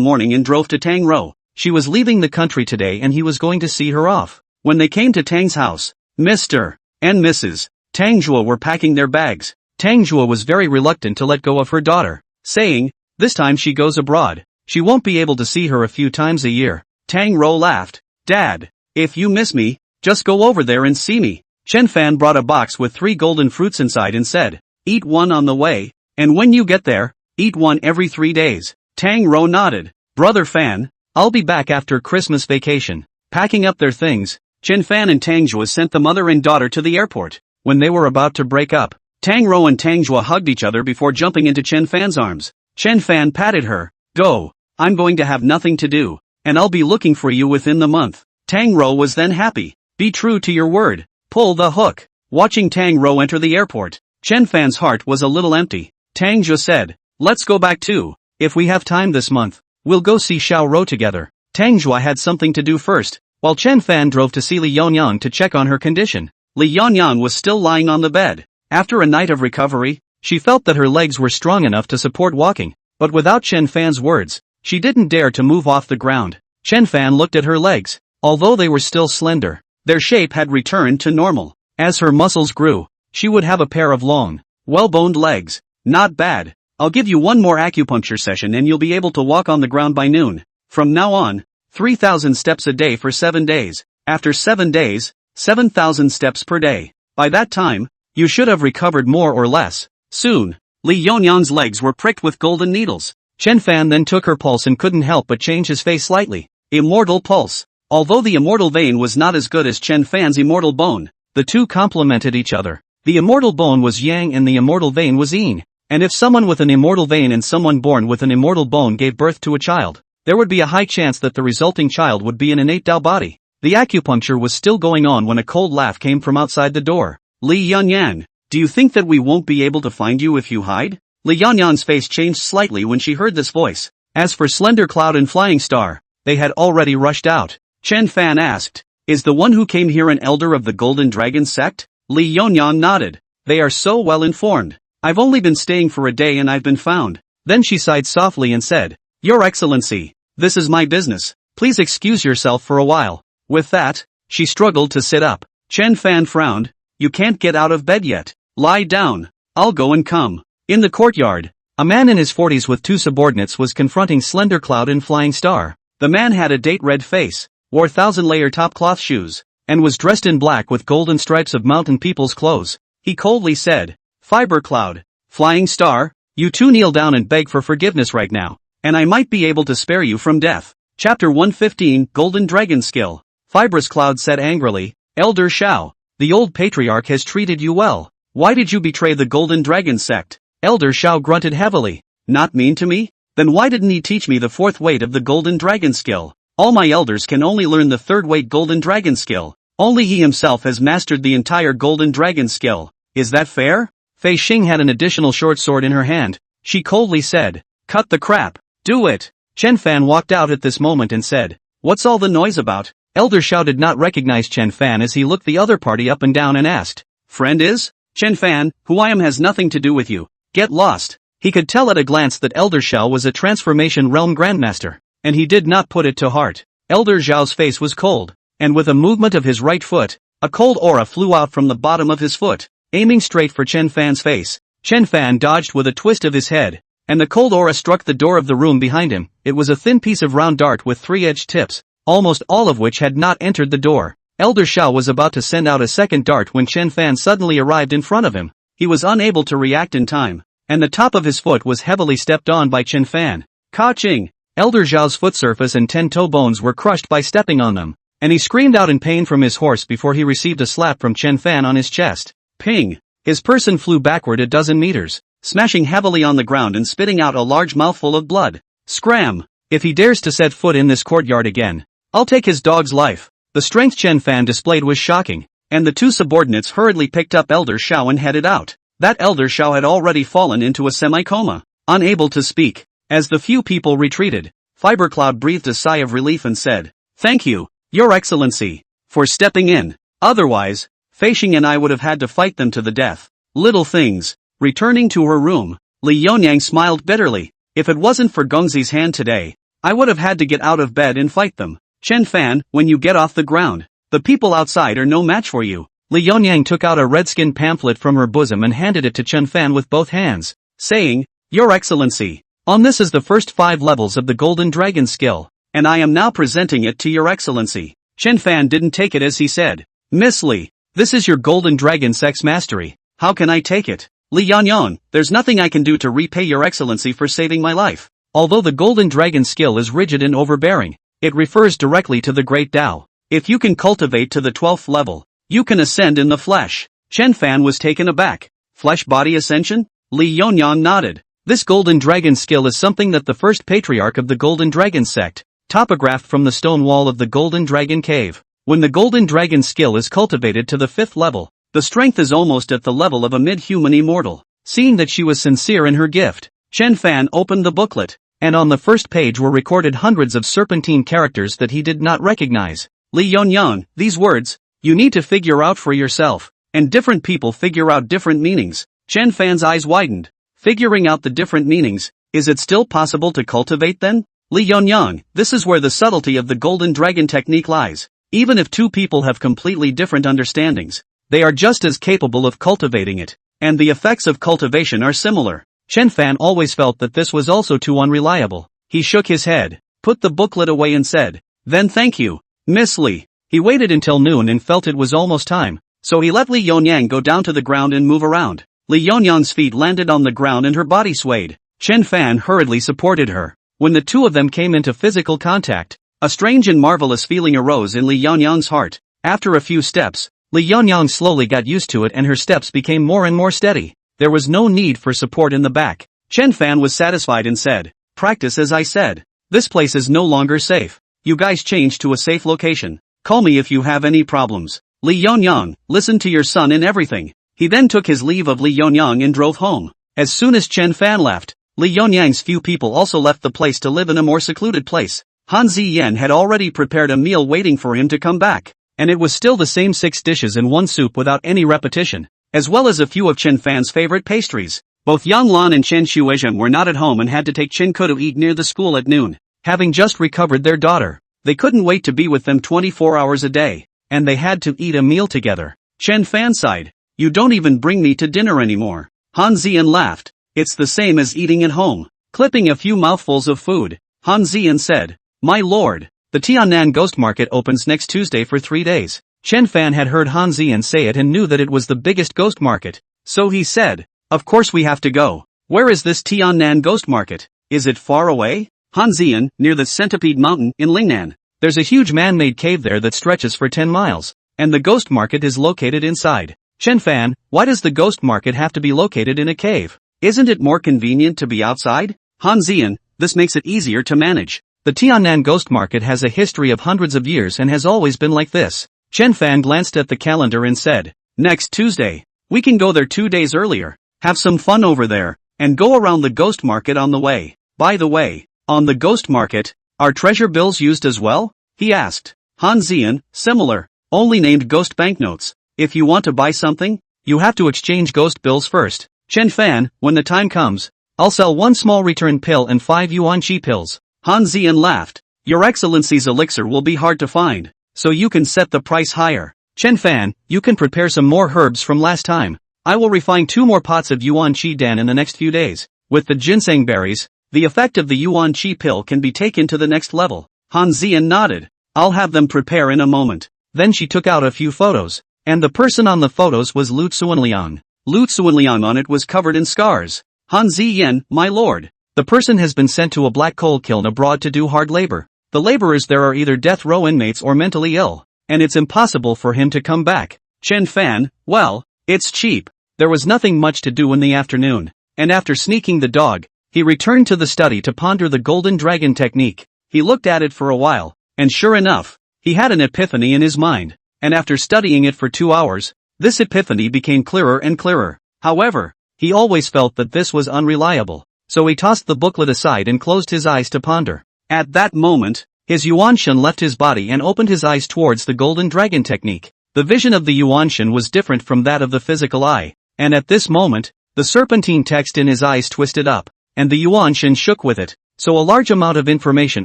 morning and drove to Tang Rou. She was leaving the country today and he was going to see her off. When they came to Tang's house, Mr. and Mrs. Tang Rou were packing their bags. Tang Rou was very reluctant to let go of her daughter, saying, This time she goes abroad, she won't be able to see her a few times a year. Tang Rou laughed. Dad, if you miss me, just go over there and see me. Chen Fan brought a box with 3 golden fruits inside and said, Eat one on the way, and when you get there, eat one every 3 days. Tang Rou nodded. Brother Fan, I'll be back after Christmas vacation. Packing up their things, Chen Fan and Tang Rou sent the mother and daughter to the airport. When they were about to break up, Tang Rou and Tang Rou hugged each other before jumping into Chen Fan's arms. Chen Fan patted her. Go, I'm going to have nothing to do, and I'll be looking for you within the month. Tang Rou was then happy. Be true to your word. Pull the hook. Watching Tang Rou enter the airport, Chen Fan's heart was a little empty. Tang Rou said, Let's go back too. If we have time this month, we'll go see Xiao Rou together. Tang Rou had something to do first, while Chen Fan drove to see Li Yuanyang to check on her condition. Li Yuanyang was still lying on the bed. After a night of recovery, she felt that her legs were strong enough to support walking, but without Chen Fan's words, she didn't dare to move off the ground. Chen Fan looked at her legs. Although they were still slender, their shape had returned to normal. As her muscles grew, she would have a pair of long, well-boned legs. Not bad. I'll give you one more acupuncture session and you'll be able to walk on the ground by noon. From now on, 3,000 steps a day for 7 days. After 7 days, 7,000 steps per day. By that time, you should have recovered more or less. Soon, Li Yuanyang's legs were pricked with golden needles. Chen Fan then took her pulse and couldn't help but change his face slightly. Immortal pulse. Although the immortal vein was not as good as Chen Fan's immortal bone, the two complemented each other. The immortal bone was yang and the immortal vein was yin. And if someone with an immortal vein and someone born with an immortal bone gave birth to a child, there would be a high chance that the resulting child would be an innate Dao body. The acupuncture was still going on when a cold laugh came from outside the door. Li Yuanyang, do you think that we won't be able to find you if you hide? Li Yuanyang's face changed slightly when she heard this voice. As for Slender Cloud and Flying Star, they had already rushed out. Chen Fan asked, "Is the one who came here an elder of the Golden Dragon sect?" Li Yonyang nodded. "They are so well informed. I've only been staying for a day and I've been found." Then she sighed softly and said, "Your Excellency, this is my business. Please excuse yourself for a while." With that, she struggled to sit up. Chen Fan frowned. "You can't get out of bed yet. Lie down. I'll go and come." In the courtyard, a man in his 40s with two subordinates was confronting Slender Cloud and Flying Star. The man had a date-red face, wore thousand-layer top-cloth shoes, and was dressed in black with golden stripes of mountain people's clothes. He coldly said, "Fiber Cloud, Flying Star, you two kneel down and beg for forgiveness right now, and I might be able to spare you from death." Chapter 115, Golden Dragon Skill. Fibrous Cloud said angrily, "Elder Shao, the old patriarch has treated you well. Why did you betray the Golden Dragon sect?" Elder Shao grunted heavily. "Not mean to me? Then why didn't he teach me the fourth weight of the Golden Dragon skill? All my elders can only learn the third weight Golden Dragon skill. Only he himself has mastered the entire Golden Dragon skill. Is that fair?" Fei Xing had an additional short sword in her hand. She coldly said, "Cut the crap. Do it." Chen Fan walked out at this moment and said, "What's all the noise about?" Elder Shao did not recognize Chen Fan as he looked the other party up and down and asked, "Friend is? Chen Fan, who I am has nothing to do with you. Get lost." He could tell at a glance that Elder Shao was a Transformation Realm Grandmaster, and he did not put it to heart. Elder Zhao's face was cold, and with a movement of his right foot, a cold aura flew out from the bottom of his foot, aiming straight for Chen Fan's face. Chen Fan dodged with a twist of his head, and the cold aura struck the door of the room behind him. It was a thin piece of round dart with three-edged tips, almost all of which had not entered the door. Elder Shao was about to send out a second dart when Chen Fan suddenly arrived in front of him. He was unable to react in time, and the top of his foot was heavily stepped on by Chen Fan. Ka-ching! Elder Zhao's foot surface and 10 toe bones were crushed by stepping on them, and he screamed out in pain from his horse before he received a slap from Chen Fan on his chest. Ping! His person flew backward a dozen meters, smashing heavily on the ground and spitting out a large mouthful of blood. Scram! If he dares to set foot in this courtyard again, I'll take his dog's life. The strength Chen Fan displayed was shocking, and the two subordinates hurriedly picked up Elder Shao and headed out. That Elder Shao had already fallen into a semi-coma, unable to speak. As the few people retreated, Fiber Cloud breathed a sigh of relief and said, "Thank you, Your Excellency, for stepping in. Otherwise, Fei Xing and I would have had to fight them to the death." Little things. Returning to her room, Li Yonyang smiled bitterly. "If it wasn't for Gongzi's hand today, I would have had to get out of bed and fight them. Chen Fan, when you get off the ground, the people outside are no match for you." Li Yonyang took out a red-skinned pamphlet from her bosom and handed it to Chen Fan with both hands, saying, "Your Excellency, on this is the first 5 levels of the Golden Dragon skill, and I am now presenting it to Your Excellency." Chen Fan didn't take it as he said, "Miss Li, this is your Golden Dragon sex mastery. How can I take it?" "Li Yonyang, there's nothing I can do to repay Your Excellency for saving my life. Although the Golden Dragon skill is rigid and overbearing, it refers directly to the Great Tao. If you can cultivate to the 12th level, you can ascend in the flesh." Chen Fan was taken aback. "Flesh body ascension?" Li Yonyang nodded. "This Golden Dragon skill is something that the first patriarch of the Golden Dragon sect topographed from the stone wall of the Golden Dragon Cave. When the Golden Dragon skill is cultivated to the 5th level, the strength is almost at the level of a mid-human immortal." Seeing that she was sincere in her gift, Chen Fan opened the booklet, and on the first page were recorded hundreds of serpentine characters that he did not recognize. "Li Yonyang, these words, you need to figure out for yourself, and different people figure out different meanings." Chen Fan's eyes widened. "Figuring out the different meanings, is it still possible to cultivate then?" "Li Yonyang, this is where the subtlety of the Golden Dragon technique lies. Even if two people have completely different understandings, they are just as capable of cultivating it, and the effects of cultivation are similar." Chen Fan always felt that this was also too unreliable. He shook his head, put the booklet away and said, "Then thank you, Miss Li." He waited until noon and felt it was almost time, so he let Li Yonyang go down to the ground and move around. Li Yonyang's feet landed on the ground and her body swayed. Chen Fan hurriedly supported her. When the two of them came into physical contact, a strange and marvelous feeling arose in Li Yonyang's heart. After a few steps, Li Yonyang slowly got used to it and her steps became more and more steady. There was no need for support in the back. Chen Fan was satisfied and said, "Practice as I said. This place is no longer safe. You guys change to a safe location. Call me if you have any problems. Li Yonyang, listen to your son in everything." He then took his leave of Li Yonyang and drove home. As soon as Chen Fan left, Li Yonyang's few people also left the place to live in a more secluded place. Han Ziyan had already prepared a meal waiting for him to come back, and it was still the same 6 dishes and 1 soup without any repetition, as well as a few of Chen Fan's favorite pastries. Both Yang Lan and Chen Shuizhen were not at home and had to take Chen Ke to eat near the school at noon. Having just recovered their daughter, they couldn't wait to be with them 24 hours a day, and they had to eat a meal together. Chen Fan sighed. "You don't even bring me to dinner anymore." Han Ziyan laughed. "It's the same as eating at home." Clipping a few mouthfuls of food, Han Ziyan said, "My lord, the Tiannan Ghost Market opens next Tuesday for 3 days. Chen Fan had heard Han Ziyan say it and knew that it was the biggest ghost market, so he said, "Of course we have to go." "Where is this Tiannan Ghost Market? Is it far away?" Han Ziyan, near the Centipede Mountain in Lingnan. There's a huge man-made cave there that stretches for 10 miles, and the ghost market is located inside. Chen Fan, why does the ghost market have to be located in a cave? Isn't it more convenient to be outside? Han Ziyan, this makes it easier to manage. The Tiannan ghost market has a history of hundreds of years and has always been like this. Chen Fan glanced at the calendar and said, "Next Tuesday. We can go there 2 days earlier, have some fun over there, and go around the ghost market on the way." "By the way, on the ghost market, are treasure bills used as well?" he asked. Han Ziyan, "Similar, only named ghost banknotes. If you want to buy something, you have to exchange ghost bills first." Chen Fan, "When the time comes, I'll sell 1 small return pill and 5 yuan chi pills." Han Ziyan laughed. "Your Excellency's elixir will be hard to find, so you can set the price higher." Chen Fan, "You can prepare some more herbs from last time. I will refine 2 more pots of yuan chi dan in the next few days. With the ginseng berries, the effect of the yuan chi pill can be taken to the next level." Han Ziyan nodded. "I'll have them prepare in a moment." Then she took out a few photos, and the person on the photos was Lu Tsuanliang. Lu Tsuanliang on it was covered in scars. Han Ziyan, "My lord, the person has been sent to a black coal kiln abroad to do hard labor. The laborers there are either death row inmates or mentally ill, and it's impossible for him to come back." Chen Fan, "Well, it's cheap." There was nothing much to do in the afternoon, and after sneaking the dog, he returned to the study to ponder the golden dragon technique. He looked at it for a while, and sure enough, he had an epiphany in his mind, and after studying it for 2 hours, this epiphany became clearer and clearer. However, he always felt that this was unreliable, so he tossed the booklet aside and closed his eyes to ponder. At that moment, his Yuanshan left his body and opened his eyes towards the golden dragon technique. The vision of the Yuanshan was different from that of the physical eye, and at this moment, the serpentine text in his eyes twisted up, and the Yuanshan shook with it, so a large amount of information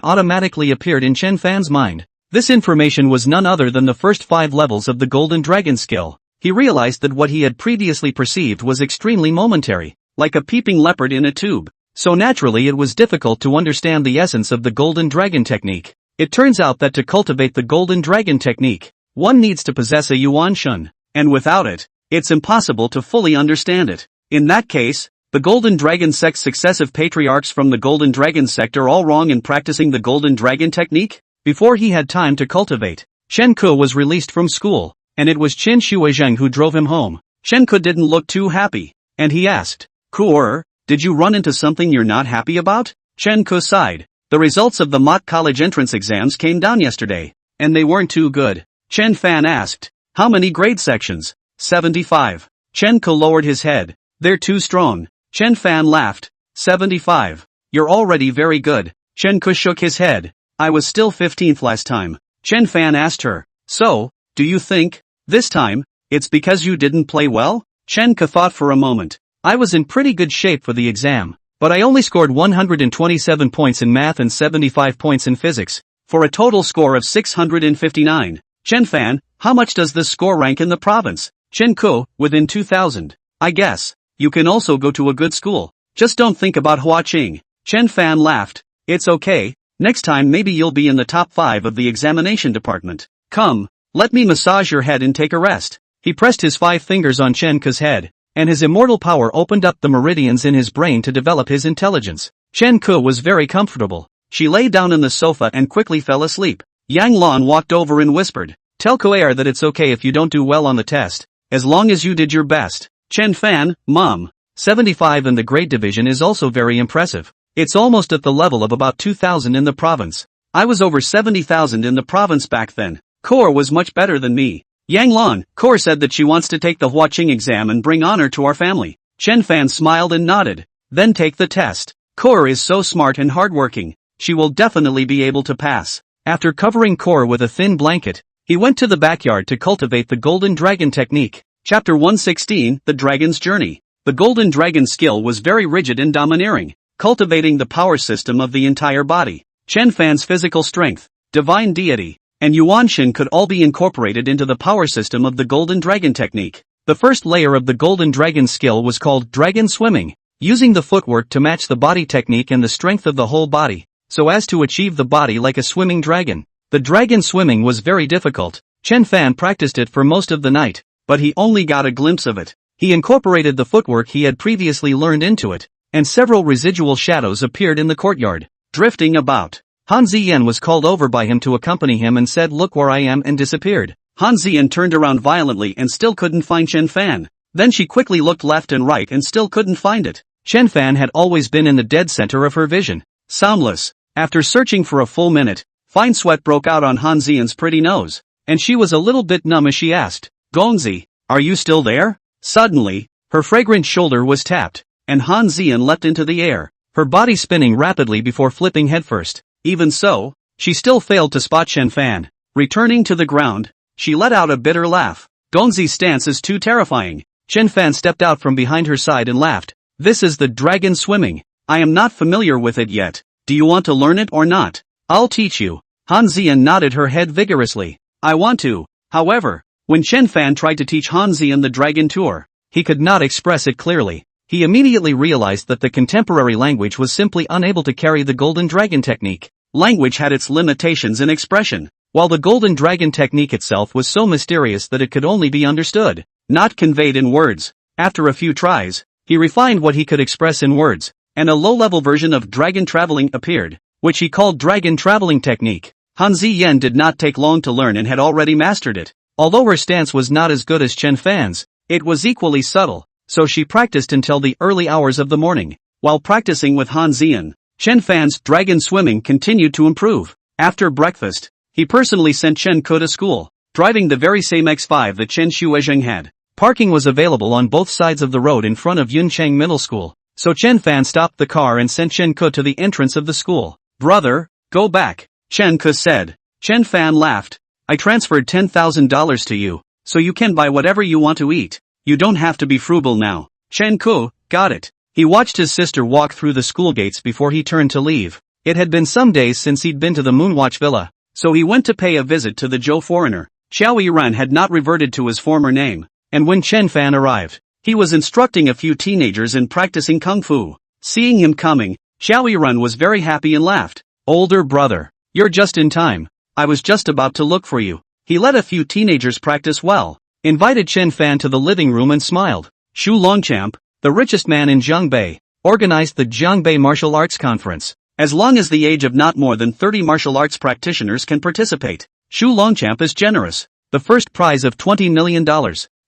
automatically appeared in Chen Fan's mind. This information was none other than the first 5 levels of the golden dragon skill. He realized that what he had previously perceived was extremely momentary, like a peeping leopard in a tube. So naturally it was difficult to understand the essence of the golden dragon technique. It turns out that to cultivate the golden dragon technique, one needs to possess a Yuanshan, and without it, it's impossible to fully understand it. In that case, the golden dragon sect's successive patriarchs from the golden dragon sect are all wrong in practicing the golden dragon technique? Before he had time to cultivate, Chen Ke was released from school, and it was Chen Shuizheng who drove him home. Chen Ke didn't look too happy, and he asked, "Kuer, did you run into something you're not happy about?" Chen Ke sighed. "The results of the mock college entrance exams came down yesterday, and they weren't too good." Chen Fan asked, "How many grade sections?" 75. Chen Ke lowered his head. "They're too strong." Chen Fan laughed. 75. "You're already very good." Chen Ke shook his head. "I was still 15th last time." Chen Fan asked her, "So, do you think, this time, it's because you didn't play well?" Chen Ke thought for a moment. "I was in pretty good shape for the exam, but I only scored 127 points in math and 75 points in physics, for a total score of 659. Chen Fan, how much does this score rank in the province? Chen Ke, within 2,000. I guess. You can also go to a good school. Just don't think about Huang. Chen Fan laughed. "It's okay, next time maybe you'll be in the top 5 of the examination department. Come, let me massage your head and take a rest." He pressed his 5 fingers on Chen Ke's head, and his immortal power opened up the meridians in his brain to develop his intelligence. Chen Ke was very comfortable. She lay down on the sofa and quickly fell asleep. Yang Lan walked over and whispered, "Tell Kuer that it's okay if you don't do well on the test, as long as you did your best." Chen Fan, "Mom, 75 in the grade division is also very impressive. It's almost at the level of about 2,000 in the province. I was over 70,000 in the province back then. Kuer was much better than me." Yang Lan, "Kuer said that she wants to take the Huaqing exam and bring honor to our family." Chen Fan smiled and nodded. "Then take the test." Kor is so smart and hardworking, she will definitely be able to pass. After covering Kor with a thin blanket, he went to the backyard to cultivate the Golden Dragon technique. Chapter 116, The Dragon's Journey. The Golden Dragon skill was very rigid and domineering, cultivating the power system of the entire body. Chen Fan's physical strength, divine deity, and Yuan Shen could all be incorporated into the power system of the Golden Dragon technique. The first layer of the Golden Dragon skill was called Dragon Swimming, using the footwork to match the body technique and the strength of the whole body, so as to achieve the body like a swimming dragon. The dragon swimming was very difficult. Chen Fan practiced it for most of the night, but he only got a glimpse of it. He incorporated the footwork he had previously learned into it, and several residual shadows appeared in the courtyard, drifting about. Han Ziyan was called over by him to accompany him and said, "Look where I am," and disappeared. Han Ziyan turned around violently and still couldn't find Chen Fan. Then she quickly looked left and right and still couldn't find it. Chen Fan had always been in the dead center of her vision. Soundless. After searching for a full minute, fine sweat broke out on Han Ziyan's pretty nose, and she was a little bit numb as she asked, "Gongzi, are you still there?" Suddenly, her fragrant shoulder was tapped, and Han Ziyan leapt into the air, her body spinning rapidly before flipping headfirst. Even so, she still failed to spot Chen Fan. Returning to the ground, she let out a bitter laugh. Gongzi's stance is too terrifying. Chen Fan stepped out from behind her side and laughed. "This is the dragon swimming. I am not familiar with it yet. Do you want to learn it or not? I'll teach you." Han Ziyan nodded her head vigorously. "I want to." However, when Chen Fan tried to teach Han Ziyan the dragon tour, he could not express it clearly. He immediately realized that the contemporary language was simply unable to carry the Golden Dragon technique. Language had its limitations in expression, while the Golden Dragon technique itself was so mysterious that it could only be understood, not conveyed in words. After a few tries, he refined what he could express in words, and a low-level version of dragon traveling appeared, which he called Dragon Traveling Technique. Han Ziyan did not take long to learn and had already mastered it. Although her stance was not as good as Chen Fan's, it was equally subtle, so she practiced until the early hours of the morning. While practicing with Han Ziyan, Chen Fan's dragon swimming continued to improve. After breakfast, he personally sent Chen Ke to school, driving the very same X5 that Chen Shuezheng had. Parking was available on both sides of the road in front of Yuncheng Middle School, so Chen Fan stopped the car and sent Chen Ke to the entrance of the school. "Brother, go back," Chen Ke said. Chen Fan laughed. "I transferred $10,000 to you, so you can buy whatever you want to eat. You don't have to be frugal now." Chen Ke, got it. He watched his sister walk through the school gates before he turned to leave. It had been some days since he'd been to the Moonwatch Villa, so he went to pay a visit to the Zhou foreigner. Xiao Yiran had not reverted to his former name, and when Chen Fan arrived, he was instructing a few teenagers in practicing kung fu. Seeing him coming, Xiao Yiran was very happy and laughed. "Older brother, you're just in time. I was just about to look for you." He let a few teenagers practice well, invited Chen Fan to the living room and smiled. Xu Longchamp, the richest man in Jiangbei, organized the Jiangbei Martial Arts Conference. As long as the age of not more than 30 martial arts practitioners can participate, Xu Longchamp is generous. The first prize of $20 million,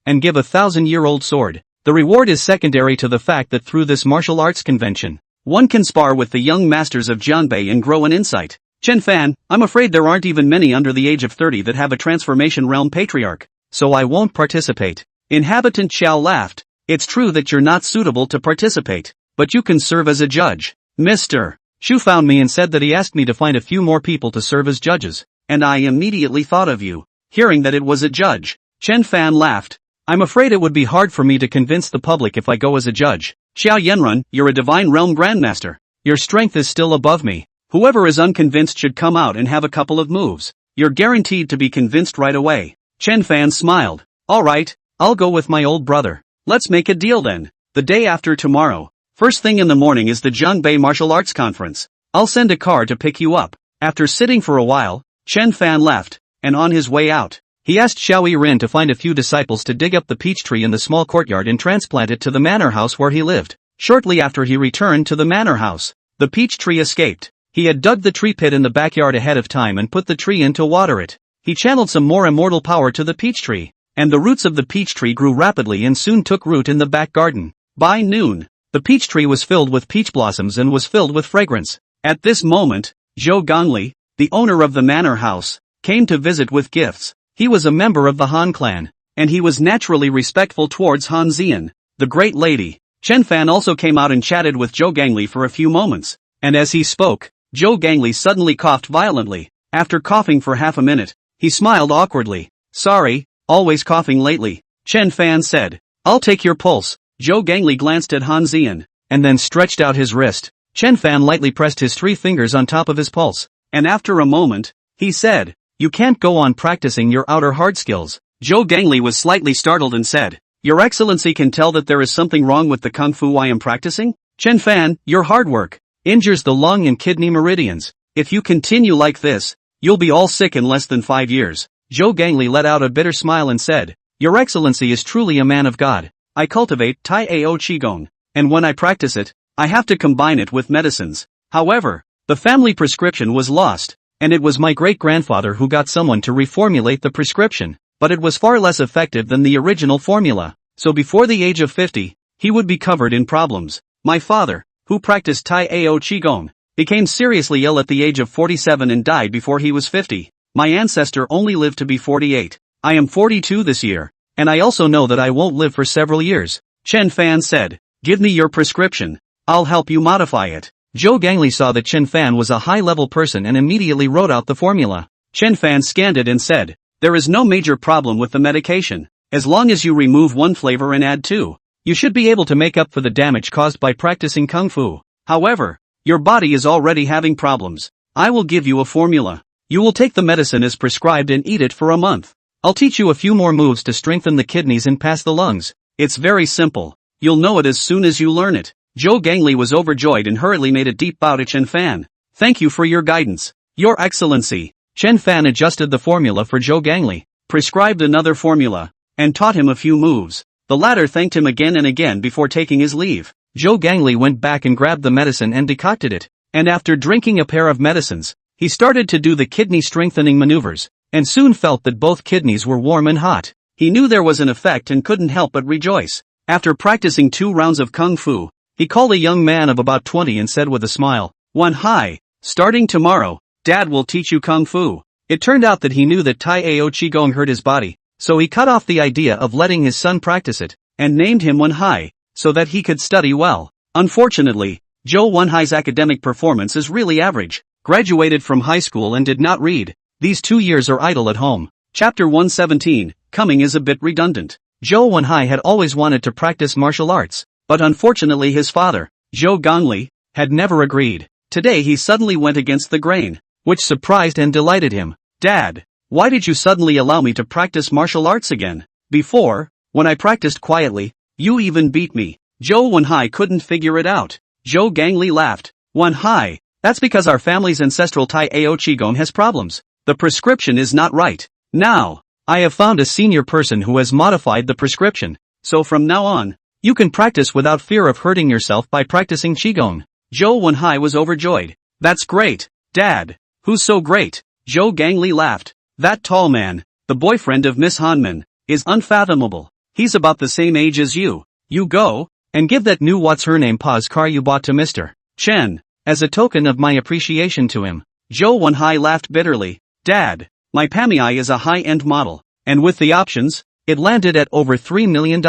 and give a 1,000-year-old sword. The reward is secondary to the fact that through this martial arts convention, one can spar with the young masters of Jiangbei and grow an insight. Chen Fan, I'm afraid there aren't even many under the age of 30 that have a transformation realm patriarch, so I won't participate. Inhabitant Xiao laughed. "It's true that you're not suitable to participate, but you can serve as a judge. Mr. Xu found me and said that he asked me to find a few more people to serve as judges, and I immediately thought of you." Hearing that it was a judge, Chen Fan laughed. "I'm afraid it would be hard for me to convince the public if I go as a judge. Xiao Yanrun, you're a divine realm grandmaster. Your strength is still above me. Whoever is unconvinced should come out and have a couple of moves. You're guaranteed to be convinced right away." Chen Fan smiled. "All right, I'll go with my old brother. Let's make a deal then. The day after tomorrow, first thing in the morning is the Jiangbei Martial Arts Conference. I'll send a car to pick you up." After sitting for a while, Chen Fan left, and on his way out, he asked Xiao Yiren to find a few disciples to dig up the peach tree in the small courtyard and transplant it to the manor house where he lived. Shortly after he returned to the manor house, the peach tree escaped. He had dug the tree pit in the backyard ahead of time and put the tree in to water it. He channeled some more immortal power to the peach tree, and the roots of the peach tree grew rapidly and soon took root in the back garden. By noon, the peach tree was filled with peach blossoms and was filled with fragrance. At this moment, Zhou Gongli, the owner of the manor house, came to visit with gifts. He was a member of the Han clan, and he was naturally respectful towards Han Ziyan, the great lady. Chen Fan also came out and chatted with Zhou Gangli for a few moments, and as he spoke, Zhou Gangli suddenly coughed violently. After coughing for half a minute, he smiled awkwardly. Sorry, always coughing lately, Chen Fan said. I'll take your pulse. Zhou Gangli glanced at Han Zian, and then stretched out his wrist. Chen Fan lightly pressed his 3 fingers on top of his pulse, and after a moment, he said, you can't go on practicing your outer hard skills. Zhou Gangli was slightly startled and said, Your Excellency can tell that there is something wrong with the kung fu I am practicing? Chen Fan, your hard work injures the lung and kidney meridians. If you continue like this, you'll be all sick in less than 5 years. Zhou Gangli let out a bitter smile and said, Your Excellency is truly a man of God. I cultivate Tai Ao Qigong, and when I practice it, I have to combine it with medicines. However, the family prescription was lost, and it was my great-grandfather who got someone to reformulate the prescription, but it was far less effective than the original formula, so before the age of 50, he would be covered in problems. My father, who practiced Tai Ao Qigong, became seriously ill at the age of 47 and died before he was 50. My ancestor only lived to be 48. I am 42 this year, and I also know that I won't live for several years. Chen Fan said, Give me your prescription. I'll help you modify it. Zhou Gangli saw that Chen Fan was a high-level person and immediately wrote out the formula. Chen Fan scanned it and said, There is no major problem with the medication. As long as you remove 1 flavor and add 2, you should be able to make up for the damage caused by practicing kung fu. However, your body is already having problems. I will give you a formula. You will take the medicine as prescribed and eat it for a month. I'll teach you a few more moves to strengthen the kidneys and pass the lungs. It's very simple. You'll know it as soon as you learn it. Zhou Gangli was overjoyed and hurriedly made a deep bow to Chen Fan. Thank you for your guidance, Your Excellency. Chen Fan adjusted the formula for Zhou Gangli, prescribed another formula, and taught him a few moves. The latter thanked him again and again before taking his leave. Zhou Gangli went back and grabbed the medicine and decocted it, and after drinking a pair of medicines, he started to do the kidney strengthening maneuvers, and soon felt that both kidneys were warm and hot. He knew there was an effect and couldn't help but rejoice. After practicing 2 rounds of kung fu, he called a young man of about 20 and said with a smile, Wan Hai, starting tomorrow, Dad will teach you kung fu. It turned out that he knew that Tai Ao Qigong hurt his body, so he cut off the idea of letting his son practice it, and named him Wan Hai, so that he could study well. Unfortunately, Zhou Wanhai's academic performance is really average. Graduated from high school and did not read. These 2 years are idle at home. Chapter 117, Coming is a bit redundant. Zhou Wanhai had always wanted to practice martial arts, but unfortunately his father, Zhou Gangli, had never agreed. Today he suddenly went against the grain, which surprised and delighted him. Dad, why did you suddenly allow me to practice martial arts again? Before, when I practiced quietly, you even beat me. Zhou Wanhai couldn't figure it out. Zhou Gangli laughed. Wanhai, that's because our family's ancestral Tai Ao Qigong has problems. The prescription is not right. Now, I have found a senior person who has modified the prescription, so from now on, you can practice without fear of hurting yourself by practicing Qigong. Zhou Wanhai was overjoyed. That's great, Dad. Who's so great? Zhou Gangli laughed. That tall man, the boyfriend of Miss Hanmin, is unfathomable. He's about the same age as you. You go, and give that new what's-her-name Pa's car you bought to Mr. Chen, as a token of my appreciation to him. Zhou Wanhai laughed bitterly. Dad, my Pamiai is a high-end model, and with the options, it landed at over $3 million.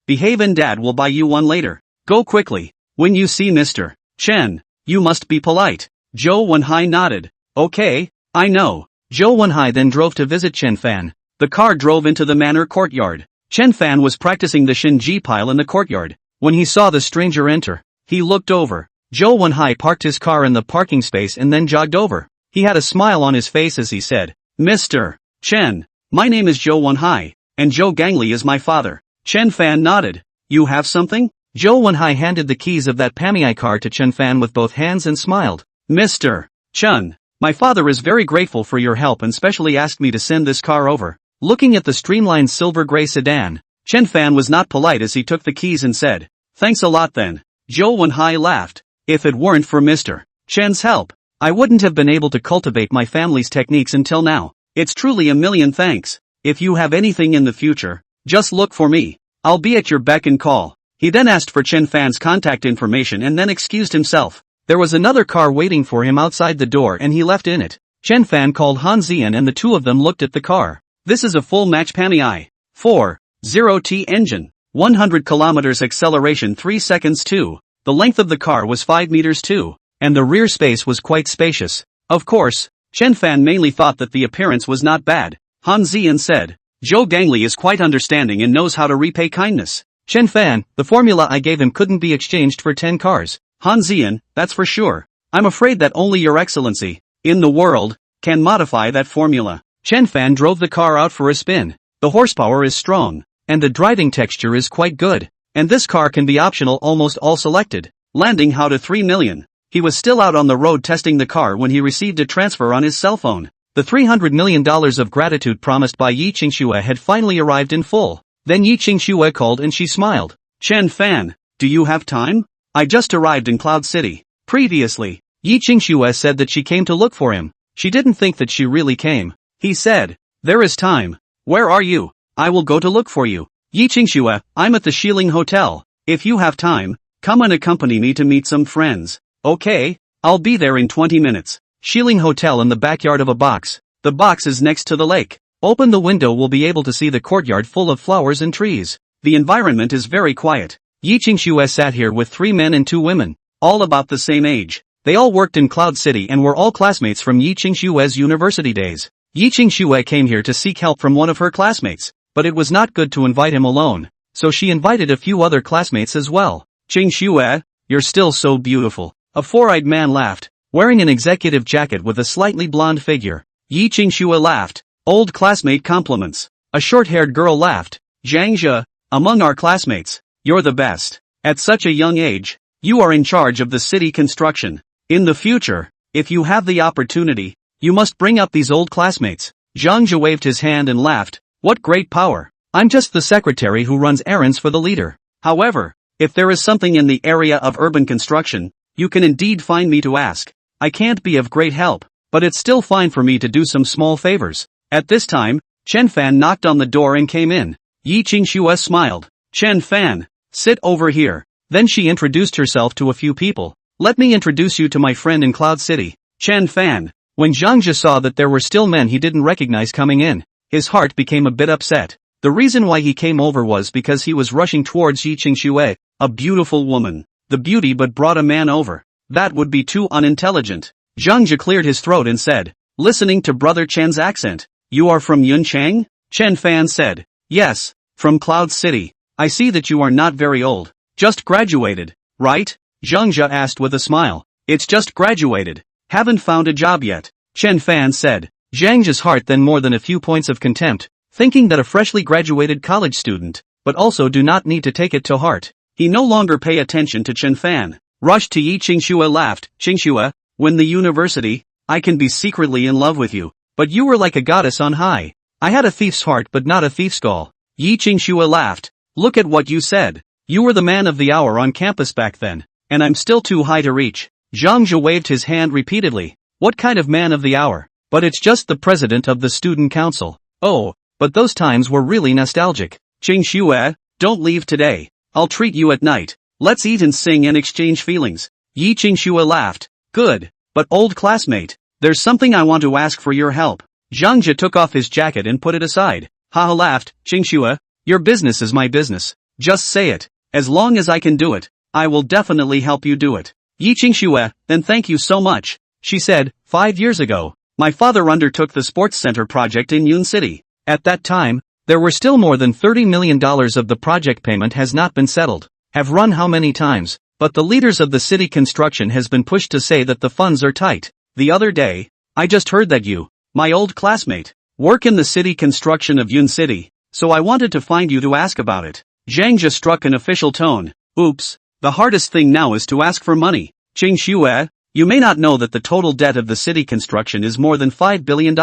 Behave and Dad will buy you one later. Go quickly. When you see Mr. Chen, you must be polite. Zhou Wanhai nodded. Okay, I know. Zhou Wanhai then drove to visit Chen Fan. The car drove into the manor courtyard. Chen Fan was practicing the Shinji pile in the courtyard. When he saw the stranger enter, he looked over. Zhou Wanhai parked his car in the parking space and then jogged over. He had a smile on his face as he said, Mr. Chen, my name is Zhou Wanhai, and Zhou Gangli is my father. Chen Fan nodded. You have something? Zhou Wanhai handed the keys of that Pamiai car to Chen Fan with both hands and smiled. Mr. Chen, my father is very grateful for your help and specially asked me to send this car over. Looking at the streamlined silver-gray sedan, Chen Fan was not polite as he took the keys and said, Thanks a lot then. Zhou Wanhai laughed. If it weren't for Mr. Chen's help, I wouldn't have been able to cultivate my family's techniques until now. It's truly a million thanks. If you have anything in the future, just look for me. I'll be at your beck and call. He then asked for Chen Fan's contact information and then excused himself. There was another car waiting for him outside the door and he left in it. Chen Fan called Han Zian and the two of them looked at the car. This is a full-match Pamiai 4.0T engine. 100 kilometers acceleration 3 seconds 2. The length of the car was 5 meters 2. And the rear space was quite spacious. Of course, Chen Fan mainly thought that the appearance was not bad. Han Zian said, Zhou Gangli is quite understanding and knows how to repay kindness. Chen Fan, the formula I gave him couldn't be exchanged for 10 cars. Han Zian, that's for sure. I'm afraid that only your excellency, in the world, can modify that formula. Chen Fan drove the car out for a spin. The horsepower is strong, and the driving texture is quite good. And this car can be optional, almost all selected. Landing how to 3 million. He was still out on the road testing the car when he received a transfer on his cell phone. The $300 million of gratitude promised by Yi Qingxue had finally arrived in full. Then Yi Qingxue called and she smiled. Chen Fan, do you have time? I just arrived in Cloud City. Previously, Yi Qingxue said that she came to look for him. She didn't think that she really came. He said, there is time. Where are you? I will go to look for you. Yi Qingxue, I'm at the Xiling Hotel. If you have time, come and accompany me to meet some friends. Okay, I'll be there in 20 minutes. Xiling Hotel in the backyard of a box. The box is next to the lake. Open the window, we'll be able to see the courtyard full of flowers and trees. The environment is very quiet. Yi Qingxue sat here with 3 men and 2 women. All about the same age. They all worked in Cloud City and were all classmates from Yi Qingxue's university days. Yi Qingxue came here to seek help from one of her classmates, but it was not good to invite him alone, so she invited a few other classmates as well. Qingxue, you're still so beautiful. A 4-eyed man laughed, wearing an executive jacket with a slightly blonde figure. Yi Qingxue laughed. Old classmate compliments. A short-haired girl laughed. Zhang Zhe, among our classmates, you're the best. At such a young age, you are in charge of the city construction. In the future, if you have the opportunity, you must bring up these old classmates. Zhang Zhe waved his hand and laughed. What great power. I'm just the secretary who runs errands for the leader. However, if there is something in the area of urban construction, you can indeed find me to ask. I can't be of great help, but it's still fine for me to do some small favors. At this time, Chen Fan knocked on the door and came in. Yi Qingxue smiled. Chen Fan, sit over here. Then she introduced herself to a few people. Let me introduce you to my friend in Cloud City, Chen Fan. When Zhang Zhe saw that there were still men he didn't recognize coming in, his heart became a bit upset. The reason why he came over was because he was rushing towards Yi Qingxue, a beautiful woman. The beauty but brought a man over. That would be too unintelligent. Zhang Zhe cleared his throat and said, listening to Brother Chen's accent, you are from Yunchang? Chen Fan said, yes, from Cloud City. I see that you are not very old. Just graduated, right? Zhang Zhe asked with a smile. It's just graduated. Haven't found a job yet. Chen Fan said. Zhang Zhe's heart then more than a few points of contempt, thinking that a freshly graduated college student, but also do not need to take it to heart. He no longer pay attention to Chen Fan. Rushed to Yi Qingxue laughed. Qingxue, when the university, I can be secretly in love with you, but you were like a goddess on high. I had a thief's heart but not a thief's skull. Yi Qingxue laughed. Look at what you said. You were the man of the hour on campus back then, and I'm still too high to reach. Zhang Zhe waved his hand repeatedly. What kind of man of the hour? But it's just the president of the student council. Oh, but those times were really nostalgic. Qingxue, don't leave today. I'll treat you at night. Let's eat and sing and exchange feelings. Yi Qingxue laughed. Good, but old classmate, there's something I want to ask for your help. Zhang Zhe took off his jacket and put it aside. Haha laughed. Qingxue, your business is my business. Just say it. As long as I can do it, I will definitely help you do it. Yi Qingxue, then thank you so much. She said, 5 years ago, my father undertook the sports center project in Yun City. At that time, there were still more than $30 million of the project payment has not been settled. Have run how many times, but the leaders of the city construction has been pushed to say that the funds are tight. The other day, I just heard that you, my old classmate, work in the city construction of Yun City, so I wanted to find you to ask about it. Zhang Zhe struck an official tone. Oops, the hardest thing now is to ask for money. Qingxue, you may not know that the total debt of the city construction is more than $5 billion.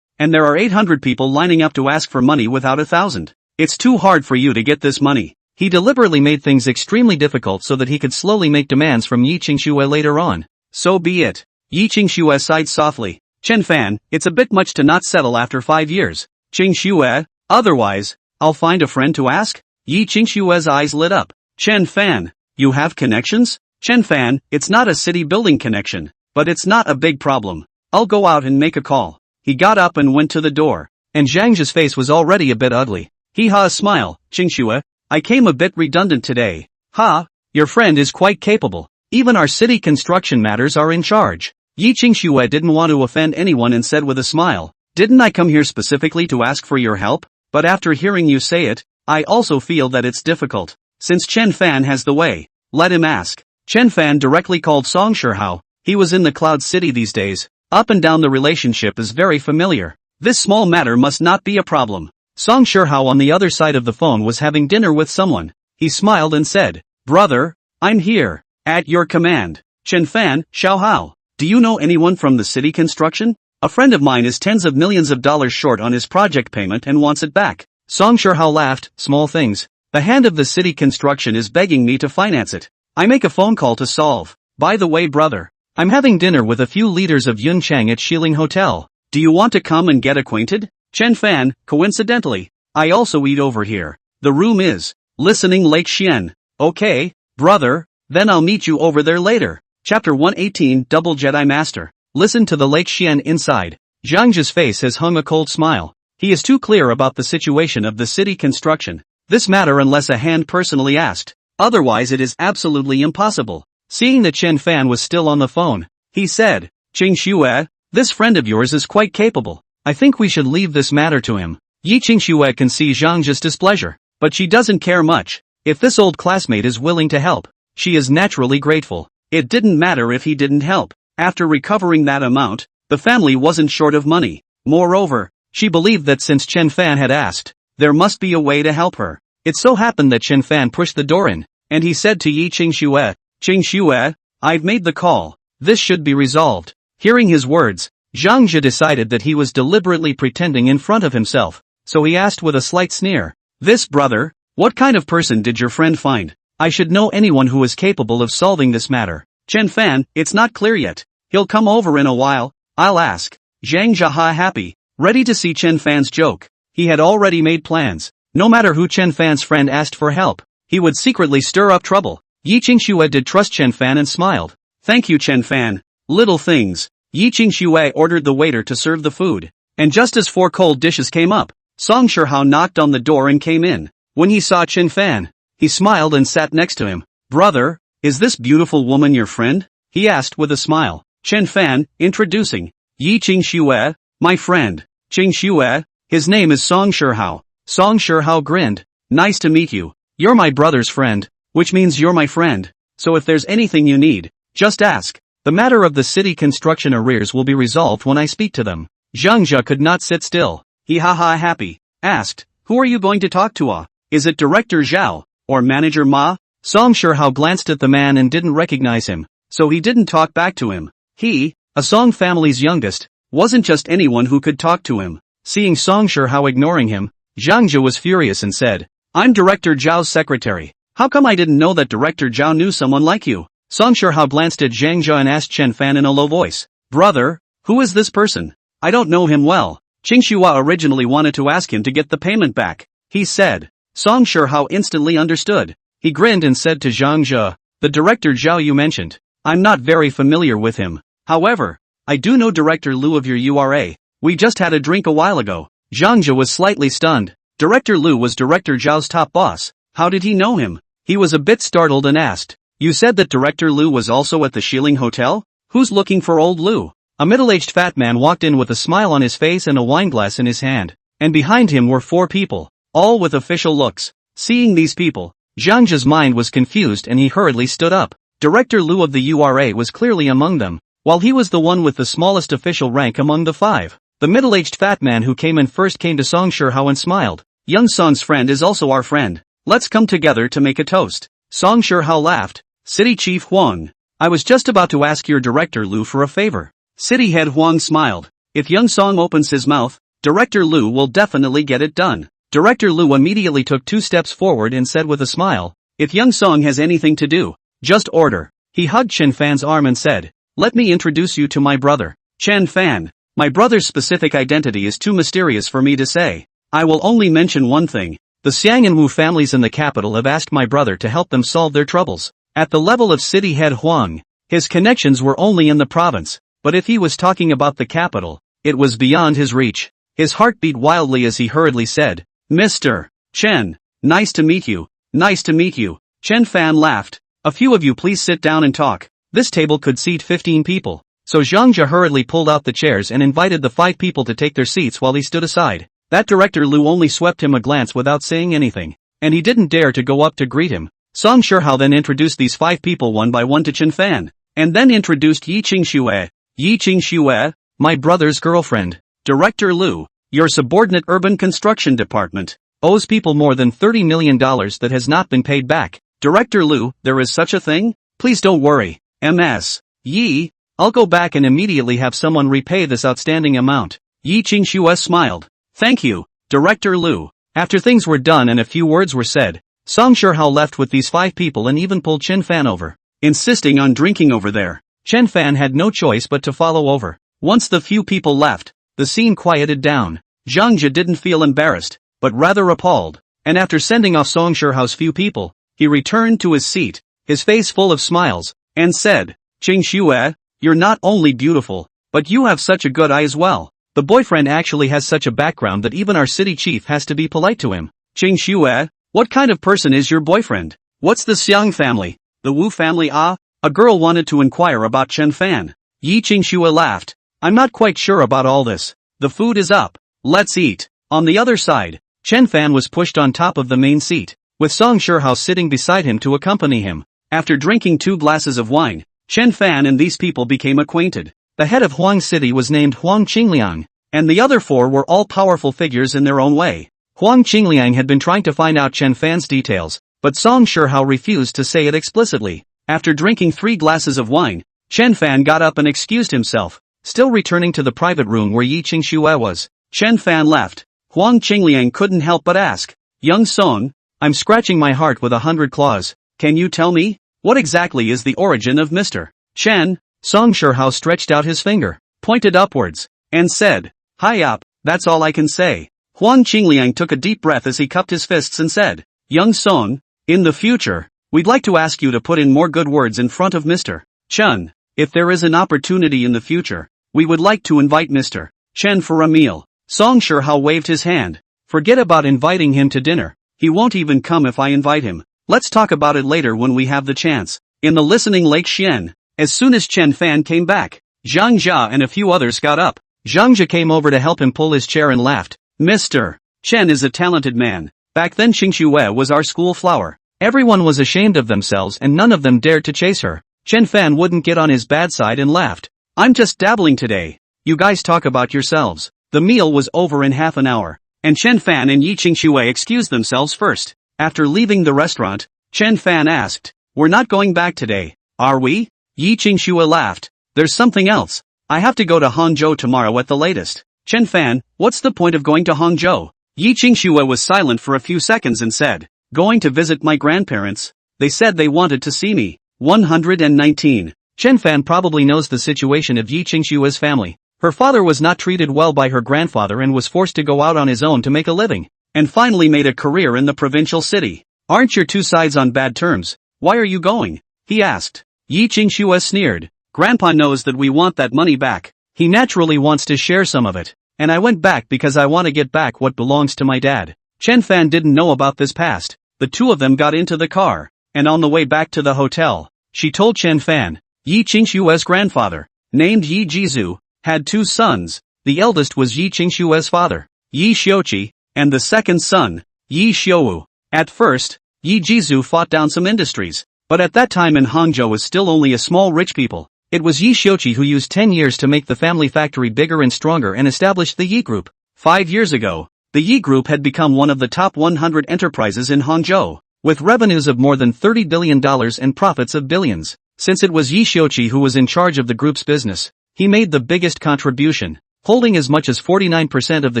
And there are 800 people lining up to ask for money without 1,000. It's too hard for you to get this money. He deliberately made things extremely difficult so that he could slowly make demands from Yi Qingxue later on. So be it. Yi Qingxue sighed softly. Chen Fan, it's a bit much to not settle after 5 years. Qingxue, otherwise, I'll find a friend to ask? Yi Qingxue's eyes lit up. Chen Fan, you have connections? Chen Fan, it's not a city building connection, but it's not a big problem. I'll go out and make a call. He got up and went to the door, and Zhang Zhe's face was already a bit ugly. Hee-ha smile. Qingxue, I came a bit redundant today. Ha, your friend is quite capable. Even our city construction matters are in charge. Yi Qingxue didn't want to offend anyone and said with a smile, didn't I come here specifically to ask for your help? But after hearing you say it, I also feel that it's difficult. Since Chen Fan has the way, let him ask. Chen Fan directly called Song Shihao. He was in the Cloud City these days. Up and down the relationship is very familiar. This small matter must not be a problem. Song Shihao on the other side of the phone was having dinner with someone. He smiled and said, brother, I'm here. At your command. Chen Fan, Xiao Hao. Do you know anyone from the city construction? A friend of mine is tens of millions of dollars short on his project payment and wants it back. Song Shihao laughed, small things. The hand of the city construction is begging me to finance it. I make a phone call to solve. By the way brother, I'm having dinner with a few leaders of Yunchang at Xiling Hotel. Do you want to come and get acquainted? Chen Fan, coincidentally, I also eat over here. The room is Listening Lake Xian. Okay, brother, then I'll meet you over there later. Chapter 118 Double Jedi Master. Listen to the Lake Xian inside. Zhangji's face has hung a cold smile. He is too clear about the situation of the city construction. This matter unless a hand personally asked. Otherwise it is absolutely impossible. Seeing that Chen Fan was still on the phone, he said, Qingxue, this friend of yours is quite capable. I think we should leave this matter to him. Yi Qingxue can see Zhangji's displeasure, but she doesn't care much. If this old classmate is willing to help, she is naturally grateful. It didn't matter if he didn't help. After recovering that amount, the family wasn't short of money. Moreover, she believed that since Chen Fan had asked, there must be a way to help her. It so happened that Chen Fan pushed the door in, and he said to Yi Qingxue, Qingxue, I've made the call. This should be resolved. Hearing his words, Zhangji decided that he was deliberately pretending in front of himself, so he asked with a slight sneer, this brother, what kind of person did your friend find? I should know anyone who is capable of solving this matter. Chen Fan, it's not clear yet. He'll come over in a while. I'll ask. Zhang Jia happy, ready to see Chen Fan's joke. He had already made plans. No matter who Chen Fan's friend asked for help, he would secretly stir up trouble. Yi Qingxue did trust Chen Fan and smiled. Thank you Chen Fan. Little things. Yi Qingxue ordered the waiter to serve the food. And just as 4 cold dishes came up, Song Shihao knocked on the door and came in. When he saw Chen Fan, he smiled and sat next to him. Brother, is this beautiful woman your friend? He asked with a smile. Chen Fan, introducing. Yi Qingxue, my friend. Qingxue, his name is Song Shihao. Song Shihao grinned. Nice to meet you. You're my brother's friend, which means you're my friend. So if there's anything you need, just ask. The matter of the city construction arrears will be resolved when I speak to them. Zhangji could not sit still. He happy. Asked, who are you going to talk to? Is it Director Zhao, or Manager Ma? Song Shihao glanced at the man and didn't recognize him, so he didn't talk back to him. He, a Song family's youngest, wasn't just anyone who could talk to him. Seeing Song Shihao ignoring him, Zhangji was furious and said, I'm Director Zhao's secretary. How come I didn't know that Director Zhao knew someone like you? Song Shihao glanced at Zhangji and asked Chen Fan in a low voice, brother, who is this person? I don't know him well. Qingxue originally wanted to ask him to get the payment back. He said. Song Shihao instantly understood. He grinned and said to Zhangji, the Director Zhao you mentioned. I'm not very familiar with him. However, I do know Director Lu of your URA. We just had a drink a while ago. Zhangji was slightly stunned. Director Lu was Director Zhao's top boss. How did he know him? He was a bit startled and asked, you said that Director Lu was also at the Xiling Hotel? Who's looking for old Lu? A middle-aged fat man walked in with a smile on his face and a wineglass in his hand. And behind him were 4 people, all with official looks. Seeing these people, Zhangji's mind was confused and he hurriedly stood up. Director Lu of the URA was clearly among them, while he was the one with the smallest official rank among the 5. The middle-aged fat man who came in first came to Song Shihao and smiled. Young Song's friend is also our friend. Let's come together to make a toast. Song Shihao laughed. City Chief Huang, I was just about to ask your Director Lu for a favor. City Head Huang smiled. If young Song opens his mouth, Director Lu will definitely get it done. Director Lu immediately took 2 steps forward and said with a smile, if young Song has anything to do, just order. He hugged Chen Fan's arm and said, let me introduce you to my brother, Chen Fan. My brother's specific identity is too mysterious for me to say. I will only mention one thing. The Xiang and Wu families in the capital have asked my brother to help them solve their troubles. At the level of city head Huang, his connections were only in the province, but if he was talking about the capital, it was beyond his reach. His heart beat wildly as he hurriedly said, Mr. Chen, nice to meet you. Nice to meet you. Chen Fan laughed. A few of you please sit down and talk. This table could seat 15 people. So Zhang Jia hurriedly pulled out the chairs and invited the 5 people to take their seats while he stood aside. That director Lu only swept him a glance without saying anything, and he didn't dare to go up to greet him. Song Shihao then introduced these 5 people one by one to Chen Fan, and then introduced Yi Qingxue. Yi Qingxue, my brother's girlfriend. Director Lu, your subordinate urban construction department, owes people more than $30 million that has not been paid back. Director Lu, there is such a thing? Please don't worry. Ms. Yi, I'll go back and immediately have someone repay this outstanding amount. Yi Qingxue smiled. Thank you, Director Lu. After things were done and a few words were said, Song Shihao left with these 5 people and even pulled Chen Fan over, insisting on drinking over there. Chen Fan had no choice but to follow over. Once the few people left, the scene quieted down. Zhang Jia didn't feel embarrassed, but rather appalled, and after sending off Song Shihao's few people, he returned to his seat, his face full of smiles, and said, Qingxue, you're not only beautiful, but you have such a good eye as well. The boyfriend actually has such a background that even our city chief has to be polite to him. Qingxue, what kind of person is your boyfriend? What's the Xiang family? The Wu family? Ah? A girl wanted to inquire about Chen Fan. Yi Qingxue laughed. I'm not quite sure about all this. The food is up. Let's eat. On the other side, Chen Fan was pushed on top of the main seat, with Song Shihao sitting beside him to accompany him. After drinking 2 glasses of wine, Chen Fan and these people became acquainted. The head of Huang City was named Huang Qingliang, and the other 4 were all powerful figures in their own way. Huang Qingliang had been trying to find out Chen Fan's details, but Song Shihao refused to say it explicitly. After drinking 3 glasses of wine, Chen Fan got up and excused himself, still returning to the private room where Yi Qingxue was. Chen Fan left. Huang Qingliang couldn't help but ask, Young Song, I'm scratching my heart with 100 claws. Can you tell me, what exactly is the origin of Mr. Chen? Song Shihao stretched out his finger, pointed upwards, and said, Hi up, that's all I can say. Huang Qingliang took a deep breath as he cupped his fists and said, Young Song, in the future, we'd like to ask you to put in more good words in front of Mr. Chen. If there is an opportunity in the future, we would like to invite Mr. Chen for a meal. Song Shihao waved his hand. Forget about inviting him to dinner. He won't even come if I invite him. Let's talk about it later when we have the chance. In the listening Lake Xian, as soon as Chen Fan came back, Zhang Jia and a few others got up. Zhang Jia came over to help him pull his chair and laughed. Mr. Chen is a talented man. Back then Qingxue was our school flower. Everyone was ashamed of themselves and none of them dared to chase her. Chen Fan wouldn't get on his bad side and laughed. I'm just dabbling today. You guys talk about yourselves. The meal was over in half an hour, and Chen Fan and Yi Qingxue excused themselves first. After leaving the restaurant, Chen Fan asked, We're not going back today, are we? Yi Qingxue laughed. There's something else. I have to go to Hangzhou tomorrow at the latest. Chen Fan, what's the point of going to Hangzhou? Yi Qingxue was silent for a few seconds and said, Going to visit my grandparents. They said they wanted to see me. 119. Chen Fan probably knows the situation of Yi Qingxue's family. Her father was not treated well by her grandfather and was forced to go out on his own to make a living, and finally made a career in the provincial city. Aren't your 2 sides on bad terms? Why are you going? He asked. Yi Qingxue sneered. Grandpa knows that we want that money back. He naturally wants to share some of it, and I went back because I want to get back what belongs to my dad. Chen Fan didn't know about this past. The 2 of them got into the car, and on the way back to the hotel, she told Chen Fan, Yi Qingxue's grandfather, named Yi Jizu, had 2 sons. The eldest was Yi Qingxue's father, Yi Xiuqi, and the second son, Yi Xiuwu. At first, Yi Jizu fought down some industries, but at that time in Hangzhou was still only a small rich people. It was Yi Xiuqi who used 10 years to make the family factory bigger and stronger and established the Yi Group. 5 years ago, the Yi Group had become one of the top 100 enterprises in Hangzhou, with revenues of more than $30 billion and profits of billions. Since it was Yi Xiuqi who was in charge of the group's business, he made the biggest contribution, holding as much as 49% of the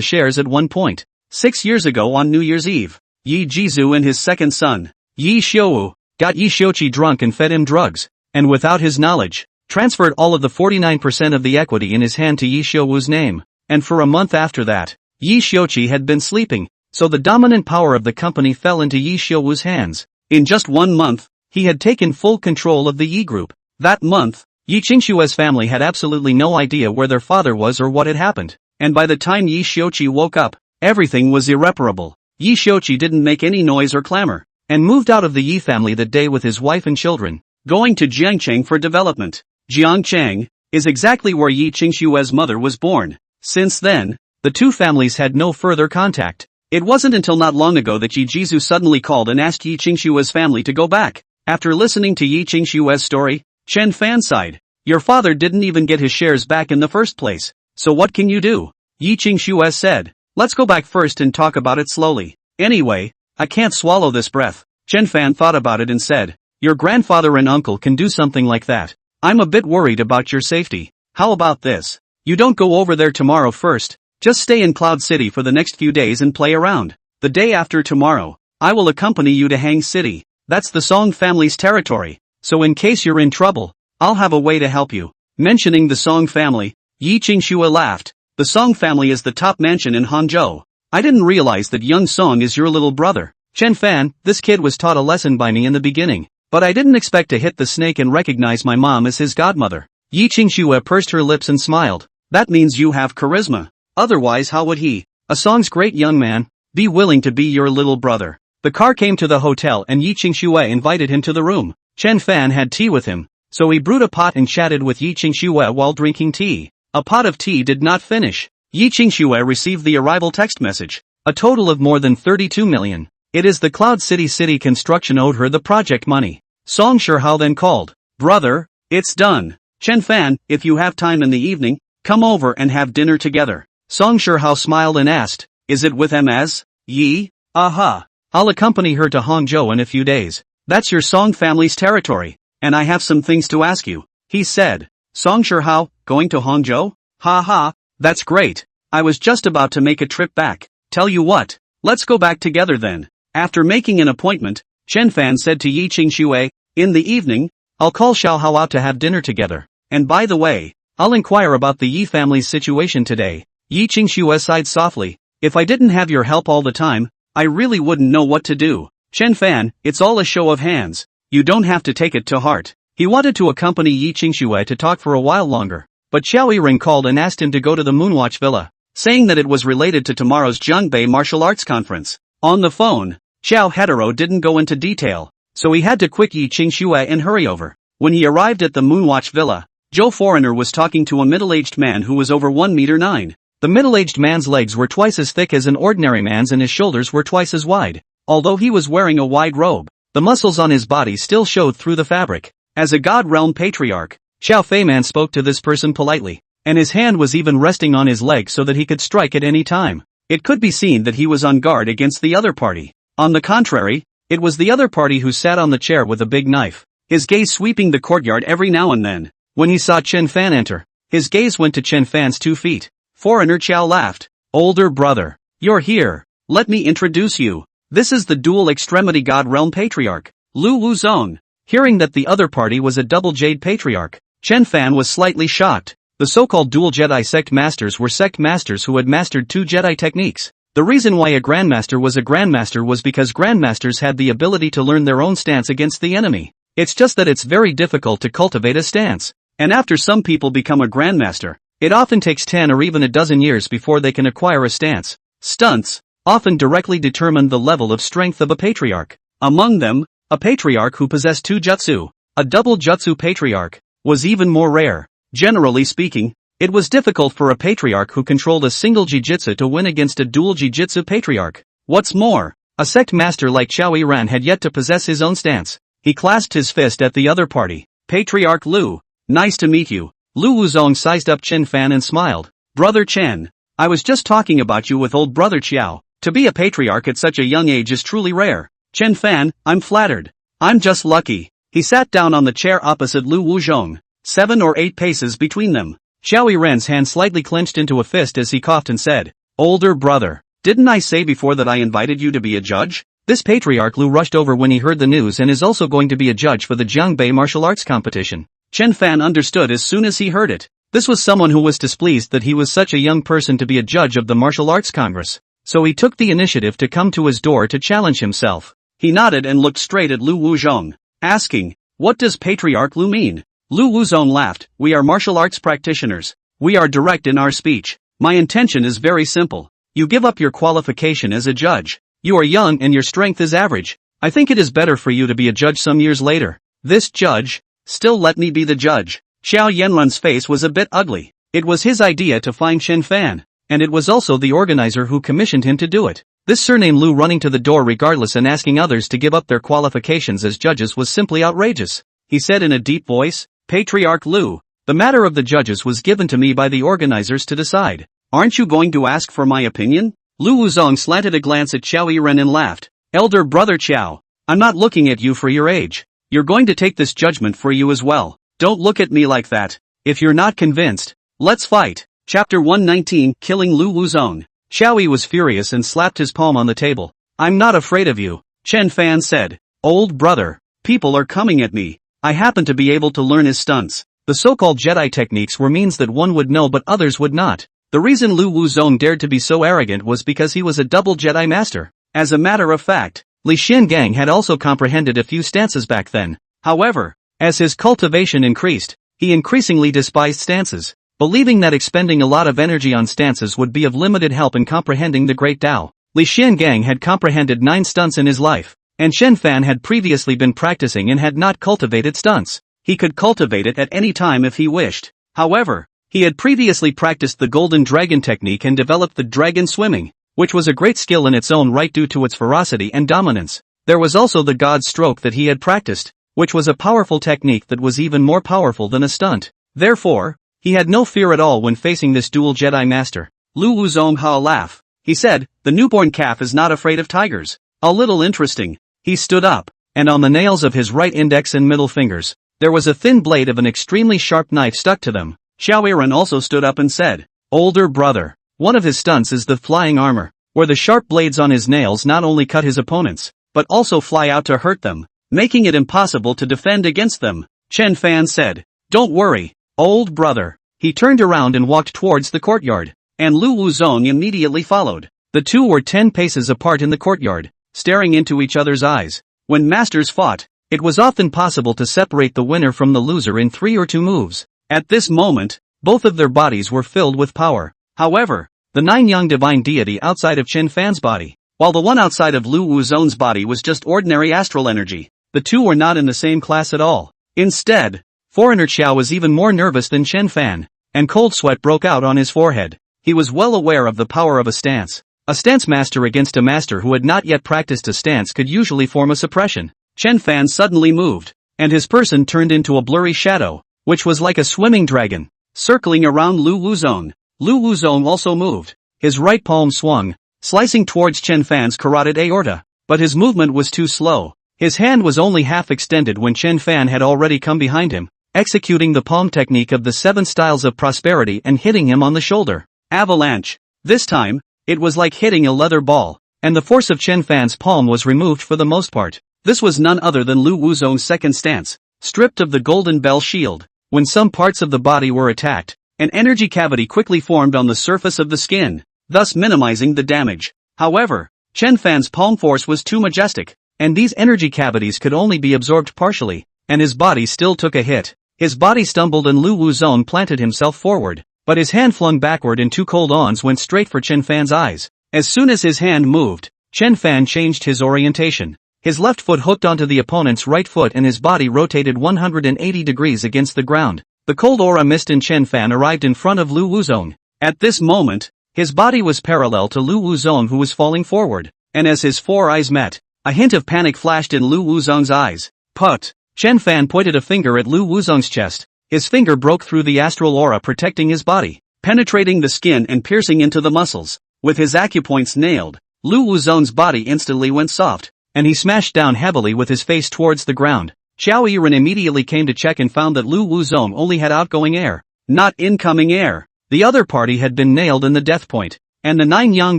shares at one point. 6 years ago on New Year's Eve, Yi Jizu and his second son, Yi Xiuwu, got Yi Xiuqi drunk and fed him drugs, and without his knowledge, transferred all of the 49% of the equity in his hand to Yi Xiuwu's name. And for a month after that, Yi Xiuqi had been sleeping, so the dominant power of the company fell into Yi Xiuwu's hands. In just 1 month, he had taken full control of the Yi Group. That month, Yi Qingxue's family had absolutely no idea where their father was or what had happened, and by the time Yi Xiuqi woke up, everything was irreparable. Yi Xiuqi didn't make any noise or clamor, and moved out of the Yi family that day with his wife and children, going to Jiangcheng for development. Jiangcheng is exactly where Yi Qingshue's mother was born. Since then, the two families had no further contact. It wasn't until not long ago that Yi Jizu suddenly called and asked Yi Qingshue's family to go back. After listening to Yi Qingshue's story, Chen Fan sighed. Your father didn't even get his shares back in the first place, so what can you do? Yi Qingshue said. Let's go back first and talk about it slowly. Anyway, I can't swallow this breath. Chen Fan thought about it and said, your grandfather and uncle can do something like that. I'm a bit worried about your safety. How about this? You don't go over there tomorrow first, just stay in Cloud City for the next few days and play around. The day after tomorrow, I will accompany you to Hang City. That's the Song family's territory, so in case you're in trouble, I'll have a way to help you. Mentioning the Song family, Yi Qingshue laughed. The Song family is the top mansion in Hangzhou. I didn't realize that young Song is your little brother. Chen Fan, this kid was taught a lesson by me in the beginning, but I didn't expect to hit the snake and recognize my mom as his godmother. Yi Qingshue pursed her lips and smiled. That means you have charisma. Otherwise how would he, a Song's great young man, be willing to be your little brother? The car came to the hotel and Yi Qingshue invited him to the room. Chen Fan had tea with him, so he brewed a pot and chatted with Yi Qingshue while drinking tea. A pot of tea did not finish. Yi Qingshue received the arrival text message. A total of more than 32 million. It is the Cloud City construction owed her the project money. Song Shihao then called. Brother, it's done. Chen Fan, if you have time in the evening, come over and have dinner together. Song Shihao smiled and asked, is it with MS? Yi? Aha. I'll accompany her to Hangzhou in a few days. That's your Song family's territory, and I have some things to ask you, he said. Song Shihao, going to Hangzhou? Ha ha, that's great. I was just about to make a trip back. Tell you what, let's go back together then. After making an appointment, Chen Fan said to Yi Qingshue, in the evening, I'll call Xiao Hao out to have dinner together. And by the way, I'll inquire about the Yi family's situation today. Yi Qingshue sighed softly. If I didn't have your help all the time, I really wouldn't know what to do. Chen Fan, it's all a show of hands. You don't have to take it to heart. He wanted to accompany Yi Qingshue to talk for a while longer, but Xiao Yiren called and asked him to go to the Moonwatch Villa, saying that it was related to tomorrow's Jiangbei martial arts conference. On the phone, Xiao Hetero didn't go into detail, so he had to quick Yi Qingshue and hurry over. When he arrived at the Moonwatch Villa, Zhou Foreigner was talking to a middle-aged man who was over 1 meter 9. The middle-aged man's legs were twice as thick as an ordinary man's and his shoulders were twice as wide. Although he was wearing a wide robe, the muscles on his body still showed through the fabric. As a God Realm patriarch, Xiao Feiman spoke to this person politely, and his hand was even resting on his leg so that he could strike at any time. It could be seen that he was on guard against the other party. On the contrary, it was the other party who sat on the chair with a big knife, his gaze sweeping the courtyard every now and then. When he saw Chen Fan enter, his gaze went to Chen Fan's 2 feet. Foreigner Qiao laughed. Older brother, you're here. Let me introduce you. This is the dual extremity God Realm patriarch, Lu Wuzong. Hearing that the other party was a double jade patriarch, Chen Fan was slightly shocked. The so-called dual Jedi sect masters were sect masters who had mastered 2 Jedi techniques. The reason why a grandmaster was because grandmasters had the ability to learn their own stance against the enemy. It's just that it's very difficult to cultivate a stance. And after some people become a grandmaster, it often takes 10 or even a dozen years before they can acquire a stance. Stunts often directly determine the level of strength of a patriarch. Among them, a patriarch who possessed 2 jutsu, a double jutsu patriarch, was even more rare. Generally speaking, it was difficult for a patriarch who controlled a single jiu-jitsu to win against a dual jiu-jitsu patriarch. What's more, a sect master like Xiao Yiran had yet to possess his own stance. He clasped his fist at the other party. Patriarch Lu, nice to meet you. Lu Wuzong sized up Chen Fan and smiled. Brother Chen, I was just talking about you with old brother Qiao. To be a patriarch at such a young age is truly rare. Chen Fan, I'm flattered. I'm just lucky. He sat down on the chair opposite Lu Wuzong, 7 or 8 paces between them. Xiao Yiren's hand slightly clenched into a fist as he coughed and said, older brother, didn't I say before that I invited you to be a judge? This patriarch Lu rushed over when he heard the news and is also going to be a judge for the Jiangbei martial arts competition. Chen Fan understood as soon as he heard it. This was someone who was displeased that he was such a young person to be a judge of the martial arts congress. So he took the initiative to come to his door to challenge himself. He nodded and looked straight at Lu Wuzhong, asking, what does Patriarch Lu mean? Lu Wuzhong laughed, we are martial arts practitioners. We are direct in our speech. My intention is very simple. You give up your qualification as a judge. You are young and your strength is average. I think it is better for you to be a judge some years later. This judge? Still let me be the judge. Xiao Yanrun's face was a bit ugly. It was his idea to find Chen Fan, and it was also the organizer who commissioned him to do it. This surname Lu running to the door regardless and asking others to give up their qualifications as judges was simply outrageous. He said in a deep voice, Patriarch Lu, the matter of the judges was given to me by the organizers to decide. Aren't you going to ask for my opinion? Lu Wuzong slanted a glance at Xiao Yiren and laughed. Elder brother Xiao, I'm not looking at you for your age. You're going to take this judgment for you as well. Don't look at me like that. If you're not convinced, let's fight. Chapter 119, Killing Lu Wuzong. Xiao Yi was furious and slapped his palm on the table. I'm not afraid of you, Chen Fan said. Old brother, people are coming at me. I happen to be able to learn his stunts. The so-called Jedi techniques were means that one would know but others would not. The reason Lu Wuzong dared to be so arrogant was because he was a double Jedi master. As a matter of fact, Li Xiangang had also comprehended a few stances back then. However, as his cultivation increased, he increasingly despised stances, believing that expending a lot of energy on stances would be of limited help in comprehending the Great Tao. Li Xiangang had comprehended 9 stunts in his life, and Shen Fan had previously been practicing and had not cultivated stunts. He could cultivate it at any time if he wished. However, he had previously practiced the Golden Dragon technique and developed the Dragon Swimming, which was a great skill in its own right due to its ferocity and dominance. There was also the God Stroke that he had practiced, which was a powerful technique that was even more powerful than a stunt. Therefore, he had no fear at all when facing this dual Jedi master. Lu Wuzong had a laugh. He said, the newborn calf is not afraid of tigers. A little interesting. He stood up, and on the nails of his right index and middle fingers, there was a thin blade of an extremely sharp knife stuck to them. Xiao Yiren also stood up and said, older brother, one of his stunts is the flying armor, where the sharp blades on his nails not only cut his opponents, but also fly out to hurt them, making it impossible to defend against them. Chen Fan said, don't worry, old brother. He turned around and walked towards the courtyard, and Lu Wuzong immediately followed. The two were 10 paces apart in the courtyard, staring into each other's eyes. When masters fought, it was often possible to separate the winner from the loser in 3 or 2 moves. At this moment, both of their bodies were filled with power. However, the 9-yang divine deity outside of Chen Fan's body, while the one outside of Lu Wuzong's body was just ordinary astral energy. The two were not in the same class at all. Instead, foreigner Xiao was even more nervous than Chen Fan, and cold sweat broke out on his forehead. He was well aware of the power of a stance. A stance master against a master who had not yet practiced a stance could usually form a suppression. Chen Fan suddenly moved, and his person turned into a blurry shadow, which was like a swimming dragon, circling around Lu Wuzong. Lu Wuzong also moved. His right palm swung, slicing towards Chen Fan's carotid aorta, but his movement was too slow. His hand was only half extended when Chen Fan had already come behind him, executing the palm technique of the 7 styles of prosperity and hitting him on the shoulder. Avalanche. This time, it was like hitting a leather ball, and the force of Chen Fan's palm was removed for the most part. This was none other than Lu Wuzong's second stance, stripped of the golden bell shield. When some parts of the body were attacked, an energy cavity quickly formed on the surface of the skin, thus minimizing the damage. However, Chen Fan's palm force was too majestic, and these energy cavities could only be absorbed partially, and his body still took a hit. His body stumbled and Lu Wuzong planted himself forward, but his hand flung backward and 2 cold ons went straight for Chen Fan's eyes. As soon as his hand moved, Chen Fan changed his orientation. His left foot hooked onto the opponent's right foot and his body rotated 180 degrees against the ground. The cold aura mist in Chen Fan arrived in front of Lu Wuzong. At this moment, his body was parallel to Lu Wuzong who was falling forward, and as his 4 eyes met, a hint of panic flashed in Lu Wuzong's eyes. Put! Chen Fan pointed a finger at Lu Wuzong's chest. His finger broke through the astral aura protecting his body, penetrating the skin and piercing into the muscles. With his acupoints nailed, Lu Wuzong's body instantly went soft, and he smashed down heavily with his face towards the ground. Xiao Yiren immediately came to check and found that Lu Wuzong only had outgoing air, not incoming air. The other party had been nailed in the death point, and the 9-yang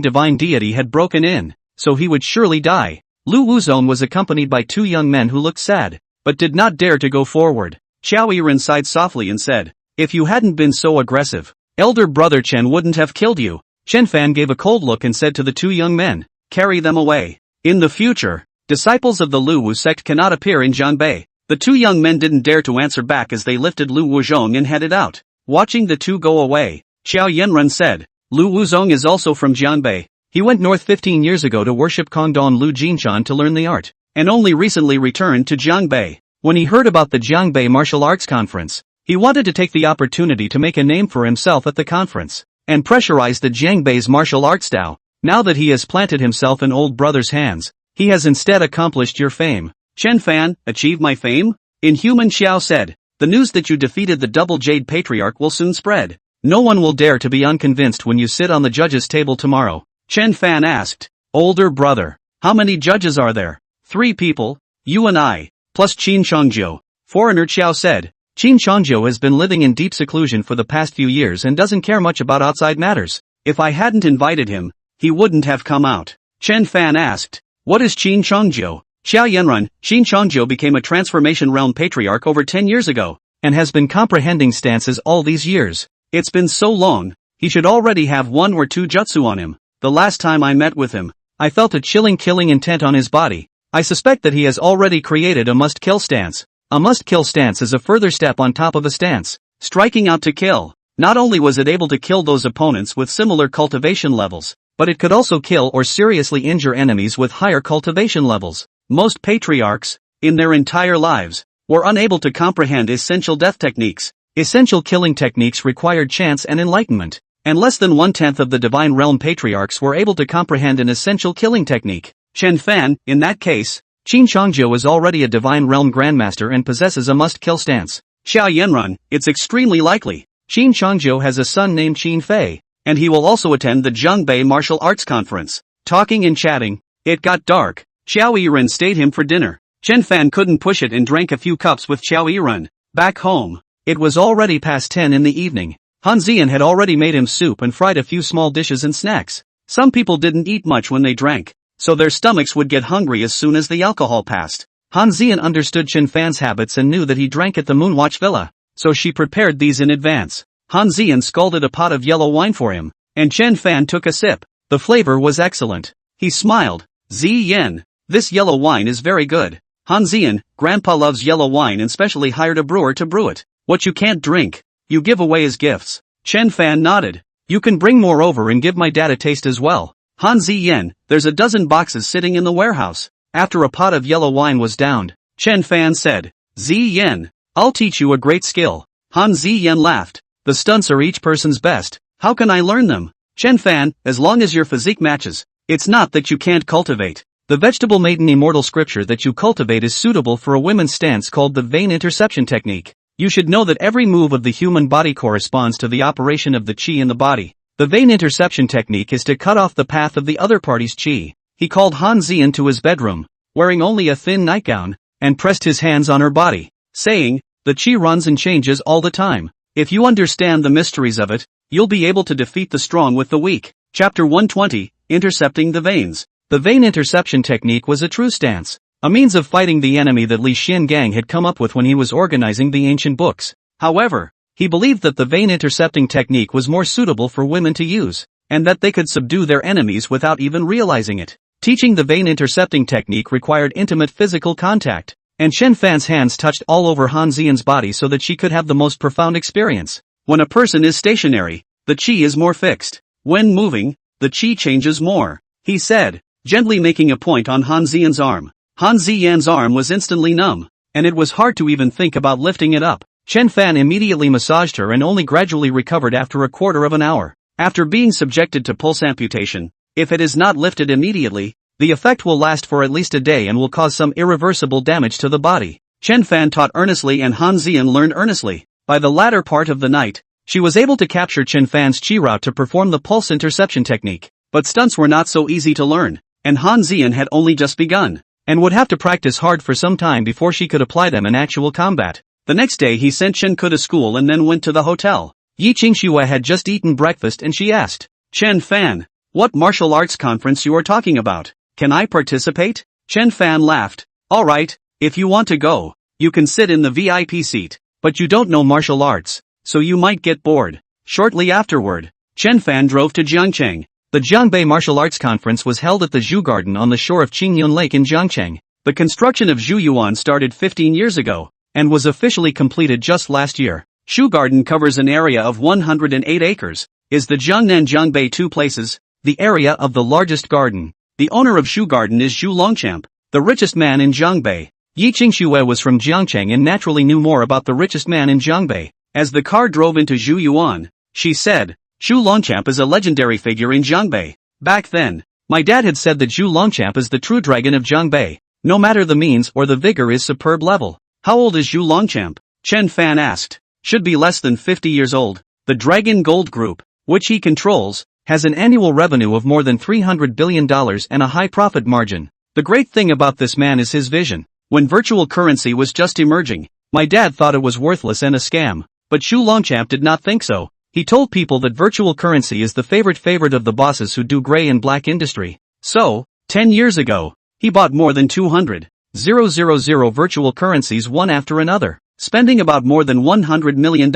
divine deity had broken in, so he would surely die. Lu Wuzong was accompanied by 2 young men who looked sad, but did not dare to go forward. Xiao Yiren sighed softly and said, if you hadn't been so aggressive, elder brother Chen wouldn't have killed you. Chen Fan gave a cold look and said to the 2 young men, carry them away. In the future, disciples of the Lu Wu sect cannot appear in Jianbei. The 2 young men didn't dare to answer back as they lifted Lu Wuzong and headed out. Watching the 2 go away, Xiao Yanrun said, Lu Wuzong is also from Jianbei. He went north 15 years ago to worship Kongdong Lu Jinshan to learn the art. and only recently returned to Jiangbei. When he heard about the Jiangbei Martial Arts Conference, he wanted to take the opportunity to make a name for himself at the conference, and pressurize the Jiangbei's martial arts Dao. Now that he has planted himself in old brother's hands, he has instead accomplished your fame. Chen Fan, achieve my fame? Inhuman Xiao said, the news that you defeated the Double Jade Patriarch will soon spread. No one will dare to be unconvinced when you sit on the judge's table tomorrow. Chen Fan asked, older brother, how many judges are there? 3 people, you and I, plus Qin Chongzhou. Foreigner Qiao said, Qin Chongzhou has been living in deep seclusion for the past few years and doesn't care much about outside matters. If I hadn't invited him, he wouldn't have come out. Chen Fan asked, what is Qin Chongzhou? Xiao Yanrun, Qin Chongzhou became a transformation realm patriarch over 10 years ago, and has been comprehending stances all these years. It's been so long, he should already have 1 or 2 jutsu on him. The last time I met with him, I felt a chilling killing intent on his body. I suspect that he has already created a must-kill stance. A must-kill stance is a further step on top of a stance, striking out to kill. Not only was it able to kill those opponents with similar cultivation levels, but it could also kill or seriously injure enemies with higher cultivation levels. Most patriarchs, in their entire lives, were unable to comprehend essential death techniques. Essential killing techniques required chance and enlightenment, and less than 1/10 of the Divine Realm patriarchs were able to comprehend an essential killing technique. Chen Fan, in that case, Qin Chongzhou is already a Divine Realm Grandmaster and possesses a must-kill stance. Xiao Yanrun, it's extremely likely. Qin Chongzhou has a son named Qin Fei, and he will also attend the Jiangbei Martial Arts Conference. Talking and chatting, it got dark. Xiao Yiren stayed him for dinner. Chen Fan couldn't push it and drank a few cups with Xiao Yiren. Back home, it was already past 10 in the evening. Han Zian had already made him soup and fried a few small dishes and snacks. Some people didn't eat much when they drank, so their stomachs would get hungry as soon as the alcohol passed. Han Zian understood Chen Fan's habits and knew that he drank at the Moonwatch Villa, so she prepared these in advance. Han Zian scalded a pot of yellow wine for him, and Chen Fan took a sip. The flavor was excellent. He smiled. Zi Yen, this yellow wine is very good. Han Zian, Grandpa loves yellow wine and specially hired a brewer to brew it. What you can't drink, you give away as gifts. Chen Fan nodded. You can bring more over and give my dad a taste as well. Han Zi Yen, there's a dozen boxes sitting in the warehouse. After a pot of yellow wine was downed, Chen Fan said, Zi Yen, I'll teach you a great skill. Han Zi Yen laughed. The stunts are each person's best. How can I learn them? Chen Fan, as long as your physique matches. It's not that you can't cultivate. The vegetable maiden immortal scripture that you cultivate is suitable for a women's stance called the vein interception technique. You should know that every move of the human body corresponds to the operation of the qi in the body. The vein interception technique is to cut off the path of the other party's qi. He called Han Zian to his bedroom, wearing only a thin nightgown, and pressed his hands on her body, saying, the qi runs and changes all the time. If you understand the mysteries of it, you'll be able to defeat the strong with the weak. Chapter 120, Intercepting the Veins. The vein interception technique was a true stance, a means of fighting the enemy that Li Xiangang had come up with when he was organizing the ancient books. However, he believed that the vein intercepting technique was more suitable for women to use, and that they could subdue their enemies without even realizing it. Teaching the vein intercepting technique required intimate physical contact, and Chen Fan's hands touched all over Han Zian's body so that she could have the most profound experience. When a person is stationary, the qi is more fixed. When moving, the qi changes more, he said, gently making a point on Han Zian's arm. Han Ziyan's arm was instantly numb, and it was hard to even think about lifting it up. Chen Fan immediately massaged her and only gradually recovered after a quarter of an hour. After being subjected to pulse amputation, if it is not lifted immediately, the effect will last for at least a day and will cause some irreversible damage to the body. Chen Fan taught earnestly and Han Zian learned earnestly. By the latter part of the night, she was able to capture Chen Fan's qi route to perform the pulse interception technique. But stunts were not so easy to learn, and Han Zian had only just begun, and would have to practice hard for some time before she could apply them in actual combat. The next day he sent Chen Ke to school and then went to the hotel. Yi Qingxue had just eaten breakfast and she asked, Chen Fan, what martial arts conference you are talking about? Can I participate? Chen Fan laughed. Alright, if you want to go, you can sit in the VIP seat, but you don't know martial arts, so you might get bored. Shortly afterward, Chen Fan drove to Jiangcheng. The Jiangbei Martial Arts Conference was held at the Zhu Garden on the shore of Qingyun Lake in Jiangcheng. The construction of Zhu Yuan started 15 years ago, and was officially completed just last year. Zhu Garden covers an area of 108 acres, is the Jiangnan Jiangbei two places, the area of the largest garden. The owner of Zhu Garden is Zhu Longchamp. the richest man in Jiangbei. Yi Qingxue was from Jiangcheng and naturally knew more about the richest man in Jiangbei. As the car drove into Zhu Yuan, she said, Zhu Longchamp is a legendary figure in Jiangbei. Back then, my dad had said that Zhu Longchamp is the true dragon of Jiangbei. No matter the means or the vigor is superb level. How old is Zhu Longchamp? Chen Fan asked. Should be less than 50 years old. The Dragon Gold Group, which he controls, has an annual revenue of more than $300 billion and a high profit margin. The great thing about this man is his vision. When virtual currency was just emerging, my dad thought it was worthless and a scam. But Zhu Longchamp did not think so. He told people that virtual currency is the favorite of the bosses who do gray and black industry. So, 10 years ago, he bought more than 200,000 virtual currencies one after another, spending about more than $100 million.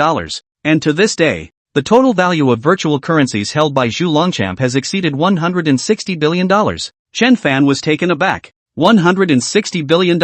And to this day, the total value of virtual currencies held by Zhu Longchamp has exceeded $160 billion. Chen Fan was taken aback. $160 billion.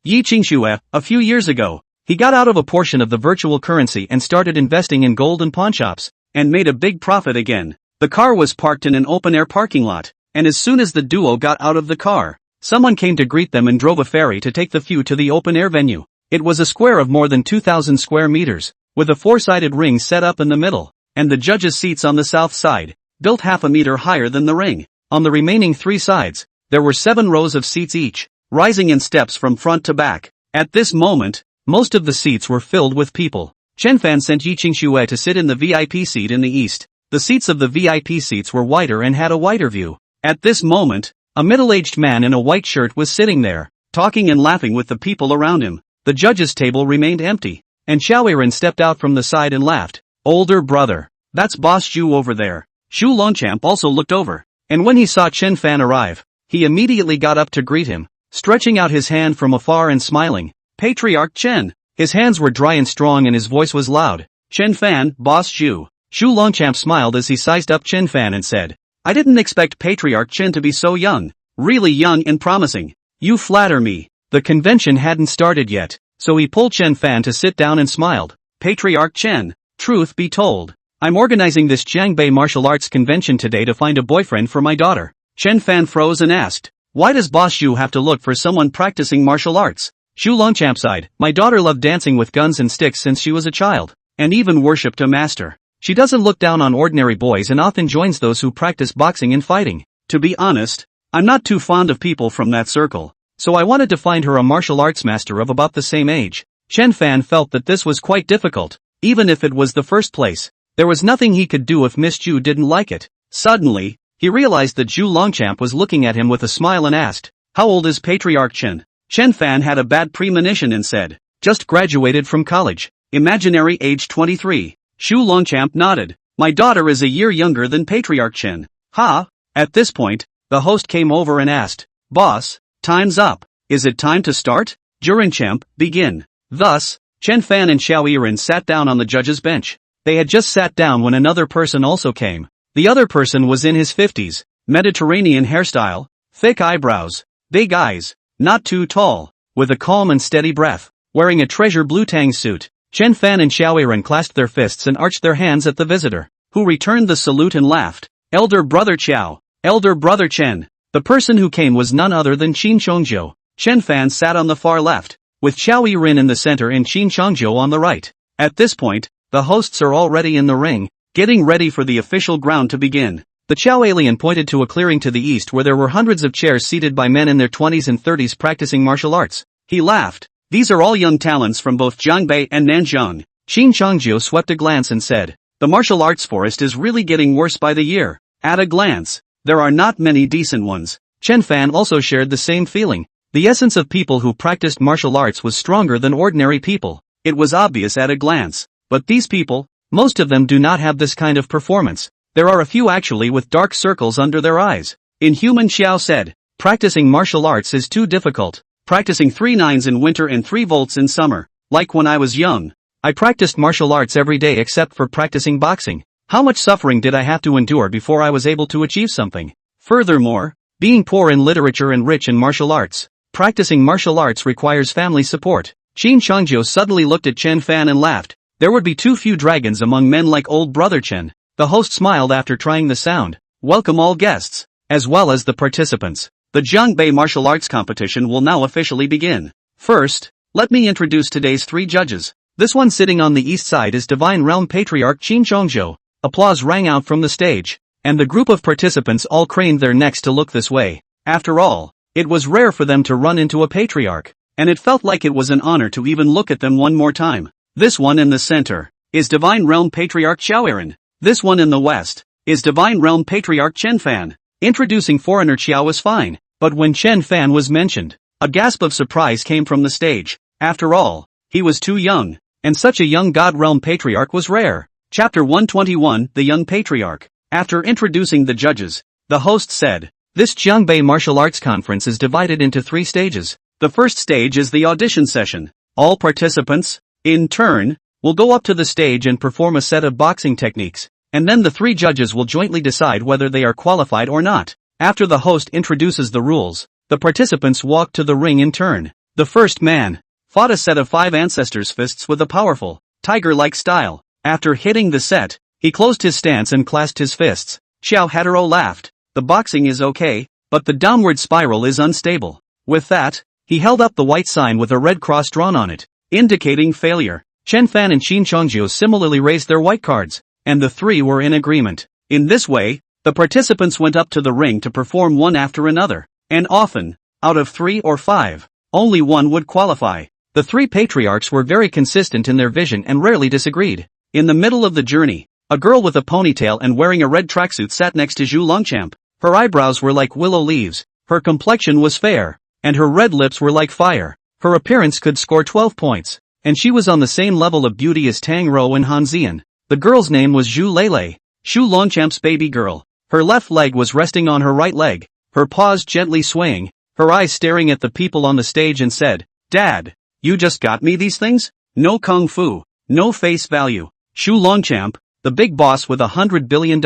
Yi Qingxue, a few years ago, he got out of a portion of the virtual currency and started investing in gold and pawnshops, and made a big profit again. The car was parked in an open-air parking lot, and as soon as the duo got out of the car, someone came to greet them and drove a ferry to take the few to the open-air venue. It was a square of more than 2,000 square meters, with a four-sided ring set up in the middle, and the judges' seats on the south side, built half a meter higher than the ring. On the remaining three sides, there were 7 rows of seats each, rising in steps from front to back. At this moment, most of the seats were filled with people. Chen Fan sent Yi Qingxue to sit in the VIP seat in the east. The seats of the VIP seats were wider and had a wider view. At this moment, a middle-aged man in a white shirt was sitting there, talking and laughing with the people around him. The judges' table remained empty, and Xiao Weiren stepped out from the side and laughed. Older brother, that's Boss Zhu over there. Zhu Longchamp also looked over, and when he saw Chen Fan arrive, he immediately got up to greet him, stretching out his hand from afar and smiling. Patriarch Chen. His hands were dry and strong and his voice was loud. Chen Fan, Boss Zhu. Zhu Longchamp smiled as he sized up Chen Fan and said, I didn't expect Patriarch Chen to be so young. Really young and promising. You flatter me. The convention hadn't started yet, so he pulled Chen Fan to sit down and smiled. Patriarch Chen, truth be told, I'm organizing this Jiangbei martial arts convention today to find a boyfriend for my daughter. Chen Fan froze and asked, why does Boss Zhu have to look for someone practicing martial arts? Zhu Longchamp sighed, my daughter loved dancing with guns and sticks since she was a child, and even worshipped a master. She doesn't look down on ordinary boys and often joins those who practice boxing and fighting. To be honest, I'm not too fond of people from that circle, so I wanted to find her a martial arts master of about the same age. Chen Fan felt that this was quite difficult, even if it was the first place. There was nothing he could do if Miss Zhu didn't like it. Suddenly, he realized that Zhu Longchamp was looking at him with a smile and asked, how old is Patriarch Chen? Chen Fan had a bad premonition and said, just graduated from college. Imaginary age 23. Zhu Longchamp nodded. My daughter is a year younger than Patriarch Chen. Ha! At this point, the host came over and asked, boss, time's up. Is it time to start? Jurenchamp, begin. Thus, Chen Fan and Xiao Yiren sat down on the judge's bench. They had just sat down when another person also came. The other person was in his 50s, Mediterranean hairstyle, thick eyebrows, big eyes, not too tall, with a calm and steady breath, wearing a treasure blue tang suit. Chen Fan and Xiao Weiren clasped their fists and arched their hands at the visitor, who returned the salute and laughed. Elder brother Qiao, elder brother Chen. The person who came was none other than Qin Chongzhou. Chen Fan sat on the far left, with Xiao Yiren in the center and Qin Chongzhou on the right. At this point, the hosts are already in the ring, getting ready for the official ground to begin. The Qiao alien pointed to a clearing to the east where there were hundreds of chairs seated by men in their 20s and 30s practicing martial arts. He laughed. These are all young talents from both Jiangbei and Nanzhong. Qin Chongzhou swept a glance and said, the martial arts forest is really getting worse by the year. At a glance, there are not many decent ones. Chen Fan also shared the same feeling. The essence of people who practiced martial arts was stronger than ordinary people. It was obvious at a glance. But these people, most of them do not have this kind of performance. There are a few actually with dark circles under their eyes. Inhuman Xiao said, practicing martial arts is too difficult. Practicing 3 nines in winter and 3 volts in summer. Like when I was young. I practiced martial arts every day except for practicing boxing. How much suffering did I have to endure before I was able to achieve something? Furthermore, being poor in literature and rich in martial arts, practicing martial arts requires family support. Qin Chongzhou suddenly looked at Chen Fan and laughed. There would be too few dragons among men like old brother Chen. The host smiled after trying the sound. Welcome all guests, as well as the participants. The Jiangbei martial arts competition will now officially begin. First, let me introduce today's 3 judges. This one sitting on the east side is Divine Realm Patriarch Qin Chongzhou. Applause rang out from the stage, and the group of participants all craned their necks to look this way. After all, it was rare for them to run into a patriarch, and it felt like it was an honor to even look at them one more time. This one in the center is Divine Realm Patriarch Xiaoerin. This one in the west is Divine Realm Patriarch Chen Fan. Introducing foreigner Qiao was fine, but when Chen Fan was mentioned, a gasp of surprise came from the stage. After all, he was too young, and such a young God Realm Patriarch was rare. Chapter 121, The Young Patriarch. After introducing the judges, the host said, "This Jiangbei Martial Arts Conference is divided into 3 stages. The first stage is the audition session. All participants, in turn, will go up to the stage and perform a set of boxing techniques, and then the 3 judges will jointly decide whether they are qualified or not. After the host introduces the rules, the participants walk to the ring in turn. The first man fought a set of 5 ancestors' fists with a powerful, tiger-like style. After hitting the set, he closed his stance and clasped his fists. Xiao Hataro laughed. The boxing is okay, but the downward spiral is unstable. With that, he held up the white sign with a red cross drawn on it, indicating failure. Chen Fan and Qin Chongzhou similarly raised their white cards, and the 3 were in agreement. In this way, the participants went up to the ring to perform one after another, and often, out of 3 or 5, only one would qualify. The 3 patriarchs were very consistent in their vision and rarely disagreed. In the middle of the journey, a girl with a ponytail and wearing a red tracksuit sat next to Zhu Longchamp. Her eyebrows were like willow leaves, her complexion was fair, and her red lips were like fire. Her appearance could score 12 points, and she was on the same level of beauty as Tang Rou and Han Xian. The girl's name was Zhu Lele, Zhu Longchamp's baby girl. Her left leg was resting on her right leg, her paws gently swaying, her eyes staring at the people on the stage and said, "Dad, you just got me these things? No kung fu, no face value." Zhu Longchamp, the big boss with $100 billion,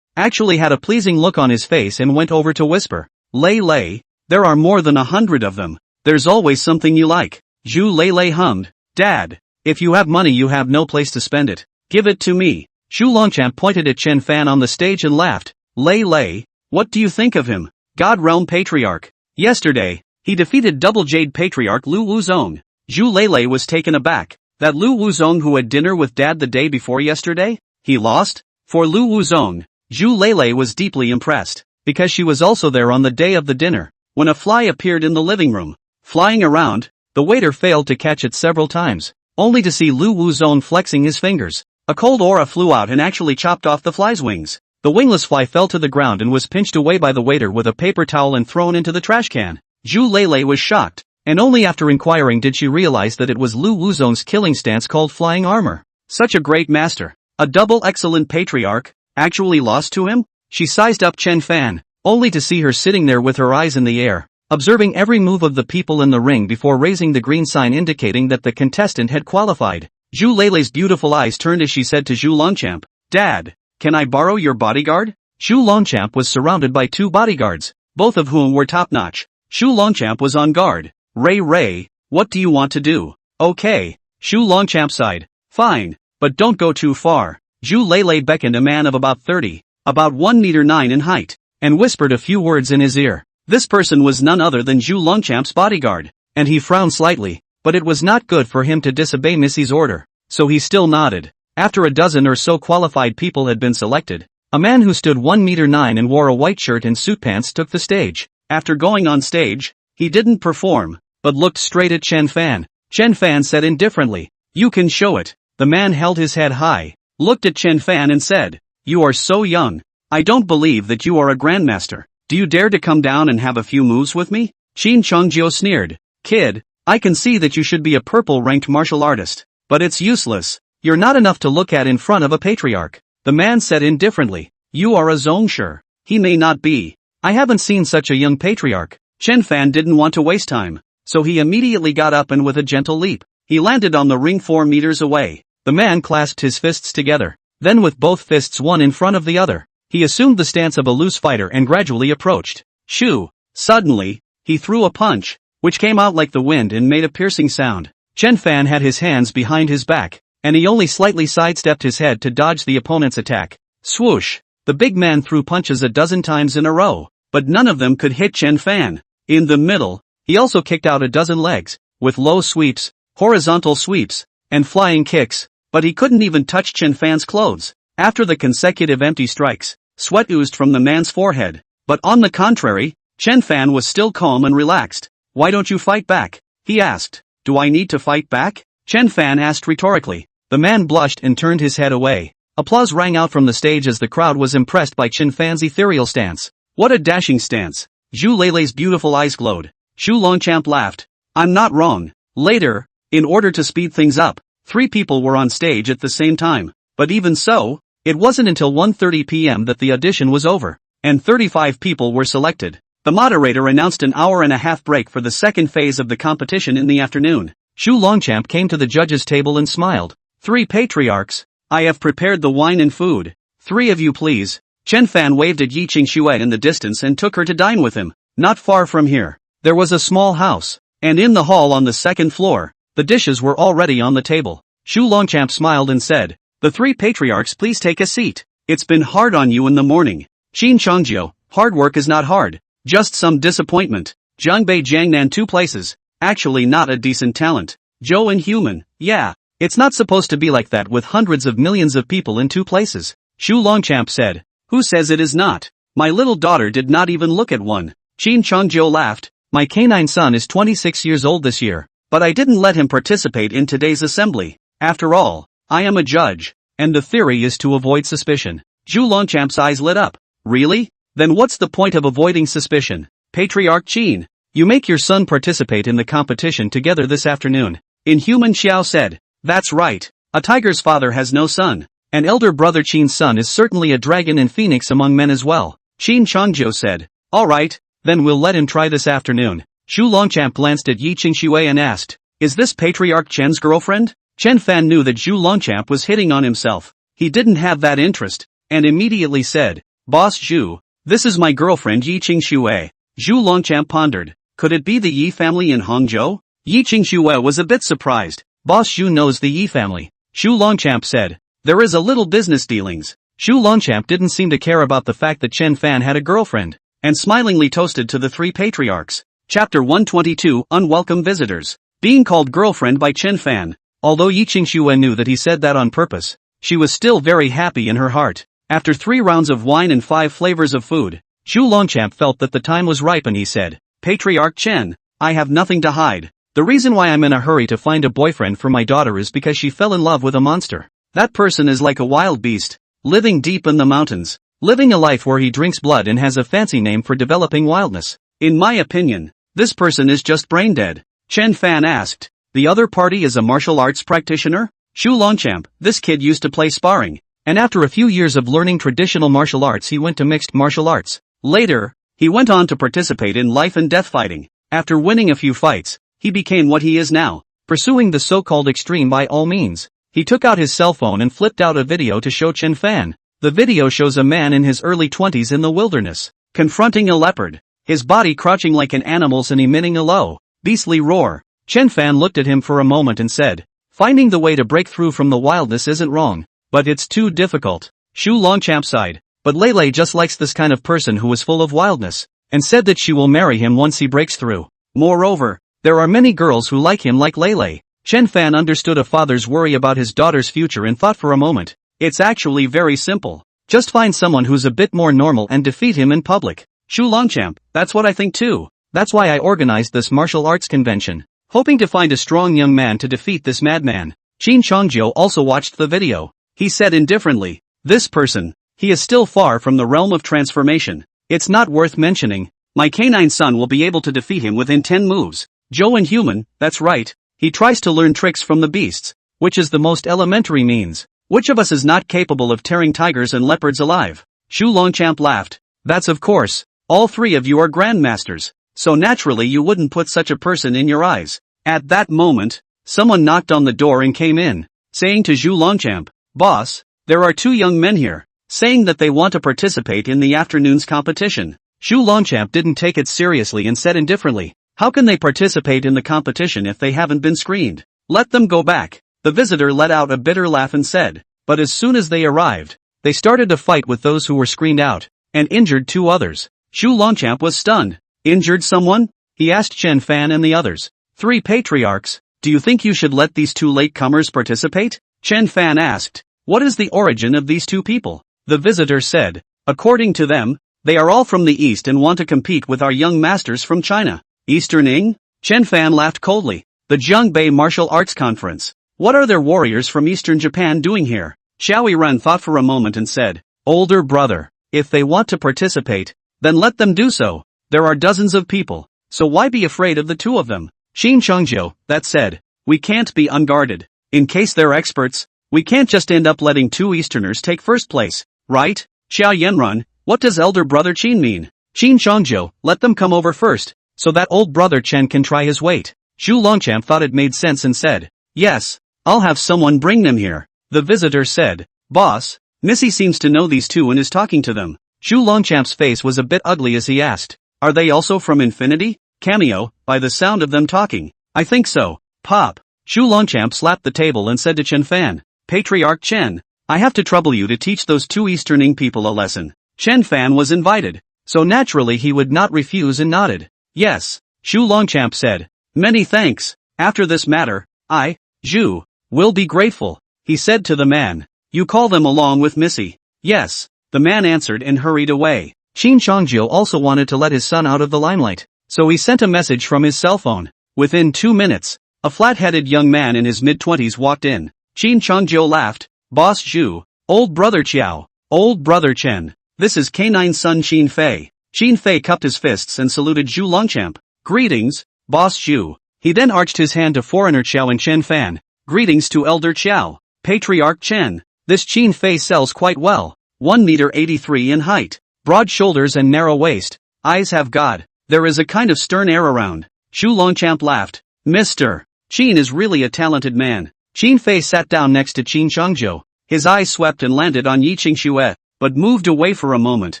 actually had a pleasing look on his face and went over to whisper, "Lei, there are more than 100 of them. There's always something you like." Zhu Lei hummed, "Dad, if you have money you have no place to spend it. Give it to me." Zhu Longchamp pointed at Chen Fan on the stage and laughed. Lei, what do you think of him? God Realm Patriarch. Yesterday, he defeated Double Jade Patriarch Lu Wuzong. Zhu Lei was taken aback. That Lu Wuzong who had dinner with Dad the day before yesterday? He lost? For Lu Wuzong, Zhu Lei was deeply impressed, because she was also there on the day of the dinner, when a fly appeared in the living room. Flying around, the waiter failed to catch it several times, only to see Lu Wuzong flexing his fingers. A cold aura flew out and actually chopped off the fly's wings. The wingless fly fell to the ground and was pinched away by the waiter with a paper towel and thrown into the trash can. Zhu Lei was shocked, and only after inquiring did she realize that it was Lu Wuzong's killing stance called flying armor. Such a great master, a double excellent patriarch, actually lost to him? She sized up Chen Fan, only to see her sitting there with her eyes in the air, observing every move of the people in the ring before raising the green sign indicating that the contestant had qualified. Zhu Lei's beautiful eyes turned as she said to Zhu Longchamp, "Dad, can I borrow your bodyguard?" Zhu Longchamp was surrounded by 2 bodyguards, both of whom were top-notch. Zhu Longchamp was on guard. Ray, what do you want to do?" "Okay." Zhu Longchamp sighed. "Fine, but don't go too far." Zhu Lei beckoned a man of about 30, about 1 meter 9 in height, and whispered a few words in his ear. This person was none other than Zhu Longchamp's bodyguard, and he frowned slightly, but it was not good for him to disobey Missy's order, so he still nodded. After a dozen or so qualified people had been selected, a man who stood 1 meter 9 and wore a white shirt and suit pants took the stage. After going on stage, he didn't perform, but looked straight at Chen Fan. Chen Fan said indifferently, "You can show it." The man held his head high, looked at Chen Fan and said, "You are so young. I don't believe that you are a grandmaster. Do you dare to come down and have a few moves with me?" Qin Chongzhou sneered, "Kid, I can see that you should be a purple-ranked martial artist, but it's useless. You're not enough to look at in front of a patriarch." The man said indifferently, "You are a zongsher." "He may not be. I haven't seen such a young patriarch." Chen Fan didn't want to waste time, so he immediately got up and with a gentle leap, he landed on the ring 4 meters away. The man clasped his fists together, then with both fists one in front of the other, he assumed the stance of a loose fighter and gradually approached. Shoo! Suddenly, he threw a punch, which came out like the wind and made a piercing sound. Chen Fan had his hands behind his back, and he only slightly sidestepped his head to dodge the opponent's attack. Swoosh! The big man threw punches a dozen times in a row. but none of them could hit Chen Fan. In the middle, he also kicked out a dozen legs, with low sweeps, horizontal sweeps, and flying kicks, but he couldn't even touch Chen Fan's clothes. After the consecutive empty strikes, sweat oozed from the man's forehead, but on the contrary, Chen Fan was still calm and relaxed. "Why don't you fight back?" he asked. "Do I need to fight back?" Chen Fan asked rhetorically. The man blushed and turned his head away. Applause rang out from the stage as the crowd was impressed by Chen Fan's ethereal stance. "What a dashing stance." Zhu Leilei's beautiful eyes glowed. Xu Longchamp laughed. "I'm not wrong." Later, in order to speed things up, 3 people were on stage at the same time. But even so, it wasn't until 1:30 p.m. that the audition was over, and 35 people were selected. The moderator announced an hour-and-a-half break for the second phase of the competition in the afternoon. Xu Longchamp came to the judges' table and smiled. "3 patriarchs. I have prepared the wine and food. 3 of you please." Chen Fan waved at Yi Qingxue in the distance and took her to dine with him. Not far from here, there was a small house, and in the hall on the second floor, the dishes were already on the table. Xu Longchamp smiled and said, "The 3 patriarchs please take a seat. It's been hard on you in the morning." "Xin Chongjiu, hard work is not hard. Just some disappointment." "Jiangbei Jiangnan 2 places. Actually not a decent talent." "Zhou and human, yeah. It's not supposed to be like that with hundreds of millions of people in 2 places." Xu Longchamp said. "Who says it is not? My little daughter did not even look at one." Qin Chongjiu laughed. "My canine son is 26 years old this year, but I didn't let him participate in today's assembly. After all, I am a judge, and the theory is to avoid suspicion." Xu Longchamp's eyes lit up. "Really? Then what's the point of avoiding suspicion?" "Patriarch Qin, you make your son participate in the competition together this afternoon." Inhuman Xiao said. "That's right. A tiger's father has no son. An elder brother Qin's son is certainly a dragon and phoenix among men as well." Qin Chongjiu said. "All right, then we'll let him try this afternoon." Xu Longchamp glanced at Yi Qingxue and asked, "Is this Patriarch Chen's girlfriend?" Chen Fan knew that Xu Longchamp was hitting on himself. He didn't have that interest, and immediately said, "Boss Xu, this is my girlfriend Yi Qingxue." Xu Longchamp pondered. Could it be the Yi family in Hangzhou? Yi Qingxue was a bit surprised. "Boss Xu knows the Yi family." Xu Longchamp said. "There is a little business dealings." Xu Longchamp didn't seem to care about the fact that Chen Fan had a girlfriend, and smilingly toasted to the 3 patriarchs. Chapter 122 Unwelcome Visitors. Being called girlfriend by Chen Fan. Although Yi Qingxue knew that he said that on purpose, she was still very happy in her heart. After 3 rounds of wine and 5 flavors of food, Xu Longchamp felt that the time was ripe and he said, "Patriarch Chen, I have nothing to hide. The reason why I'm in a hurry to find a boyfriend for my daughter is because she fell in love with a monster. That person is like a wild beast, living deep in the mountains, living a life where he drinks blood and has a fancy name for developing wildness. In my opinion, this person is just brain dead." Chen Fan asked, "The other party is a martial arts practitioner?" Xu Longchamp, "This kid used to play sparring, and after a few years of learning traditional martial arts he went to mixed martial arts. Later, he went on to participate in life and death fighting. After winning a few fights, he became what he is now, pursuing the so-called extreme by all means." He took out his cell phone and flipped out a video to show Chen Fan. The video shows a man in his early 20s in the wilderness, confronting a leopard, his body crouching like an animal's and emitting a low, beastly roar. Chen Fan looked at him for a moment and said, "Finding the way to break through from the wildness isn't wrong, but it's too difficult." Xu Longchamp sighed. "But Leilei just likes this kind of person who is full of wildness, and said that she will marry him once he breaks through. Moreover, there are many girls who like him like Leilei." Chen Fan understood a father's worry about his daughter's future and thought for a moment. "It's actually very simple. Just find someone who's a bit more normal and defeat him in public." Xu Longchamp, "That's what I think too. That's why I organized this martial arts convention, hoping to find a strong young man to defeat this madman." Qin Chongjiu also watched the video. He said indifferently, "This person, he is still far from the realm of transformation. It's not worth mentioning. My canine son will be able to defeat him within 10 moves. Zhou and human, that's right. He tries to learn tricks from the beasts, which is the most elementary means. Which of us is not capable of tearing tigers and leopards alive?" Xu Longchamp laughed. "That's of course. All 3 of you are grandmasters, so naturally you wouldn't put such a person in your eyes." At that moment, someone knocked on the door and came in, saying to Xu Longchamp, "Boss, there are 2 young men here, saying that they want to participate in the afternoon's competition." Xu Longchamp didn't take it seriously and said indifferently, "How can they participate in the competition if they haven't been screened? Let them go back." The visitor let out a bitter laugh and said, "But as soon as they arrived, they started a fight with those who were screened out, and injured 2 others. Zhu Longchamp was stunned. Injured someone? He asked Chen Fan and the others. 3 patriarchs, do you think you should let these 2 latecomers participate? Chen Fan asked. What is the origin of these 2 people? The visitor said. According to them, they are all from the East and want to compete with our young masters from China. Easterning? Chen Fan laughed coldly. The Jiangbei Martial Arts Conference. What are their warriors from Eastern Japan doing here? Xiao Yiren thought for a moment and said, older brother, if they want to participate, then let them do so. There are dozens of people, so why be afraid of the 2 of them? Xin Chongzhou, that said, we can't be unguarded. In case they're experts, we can't just end up letting 2 Easterners take first place, right? Xiao Yanrun, what does elder brother Qin mean? Xin Chongzhou, let them come over first, so that old brother Chen can try his weight. Zhu Longchamp thought it made sense and said, yes, I'll have someone bring them here. The visitor said, boss, Missy seems to know these 2 and is talking to them. Zhu Longchamp's face was a bit ugly as he asked, are they also from Infinity? Cameo, by the sound of them talking. I think so. Pop. Zhu Longchamp slapped the table and said to Chen Fan, Patriarch Chen, I have to trouble you to teach those 2 Easterning people a lesson. Chen Fan was invited, so naturally he would not refuse and nodded. Yes, Zhu Longchamp said. Many thanks. After this matter, I, Zhu, will be grateful, he said to the man. You call them along with Missy. Yes, the man answered and hurried away. Xin Chongzhou also wanted to let his son out of the limelight, so he sent a message from his cell phone. Within 2 minutes, a flat-headed young man in his mid-20s walked in. Xin Chongzhou laughed. Boss Zhu, old brother Qiao, old brother Chen, this is K9's son Xin Fei. Xin Fei cupped his fists and saluted Zhu Longchamp. Greetings, Boss Zhu. He then arched his hand to foreigner Qiao and Chen Fan. Greetings to elder Qiao, Patriarch Chen. This Xin Fei sells quite well. 1 meter 83 in height, broad shoulders and narrow waist. Eyes have God. There is a kind of stern air around. Zhu Longchamp laughed. Mr. Qin is really a talented man. Xin Fei sat down next to Qin Chongzhou. His eyes swept and landed on Yi Qingxue, but moved away for a moment.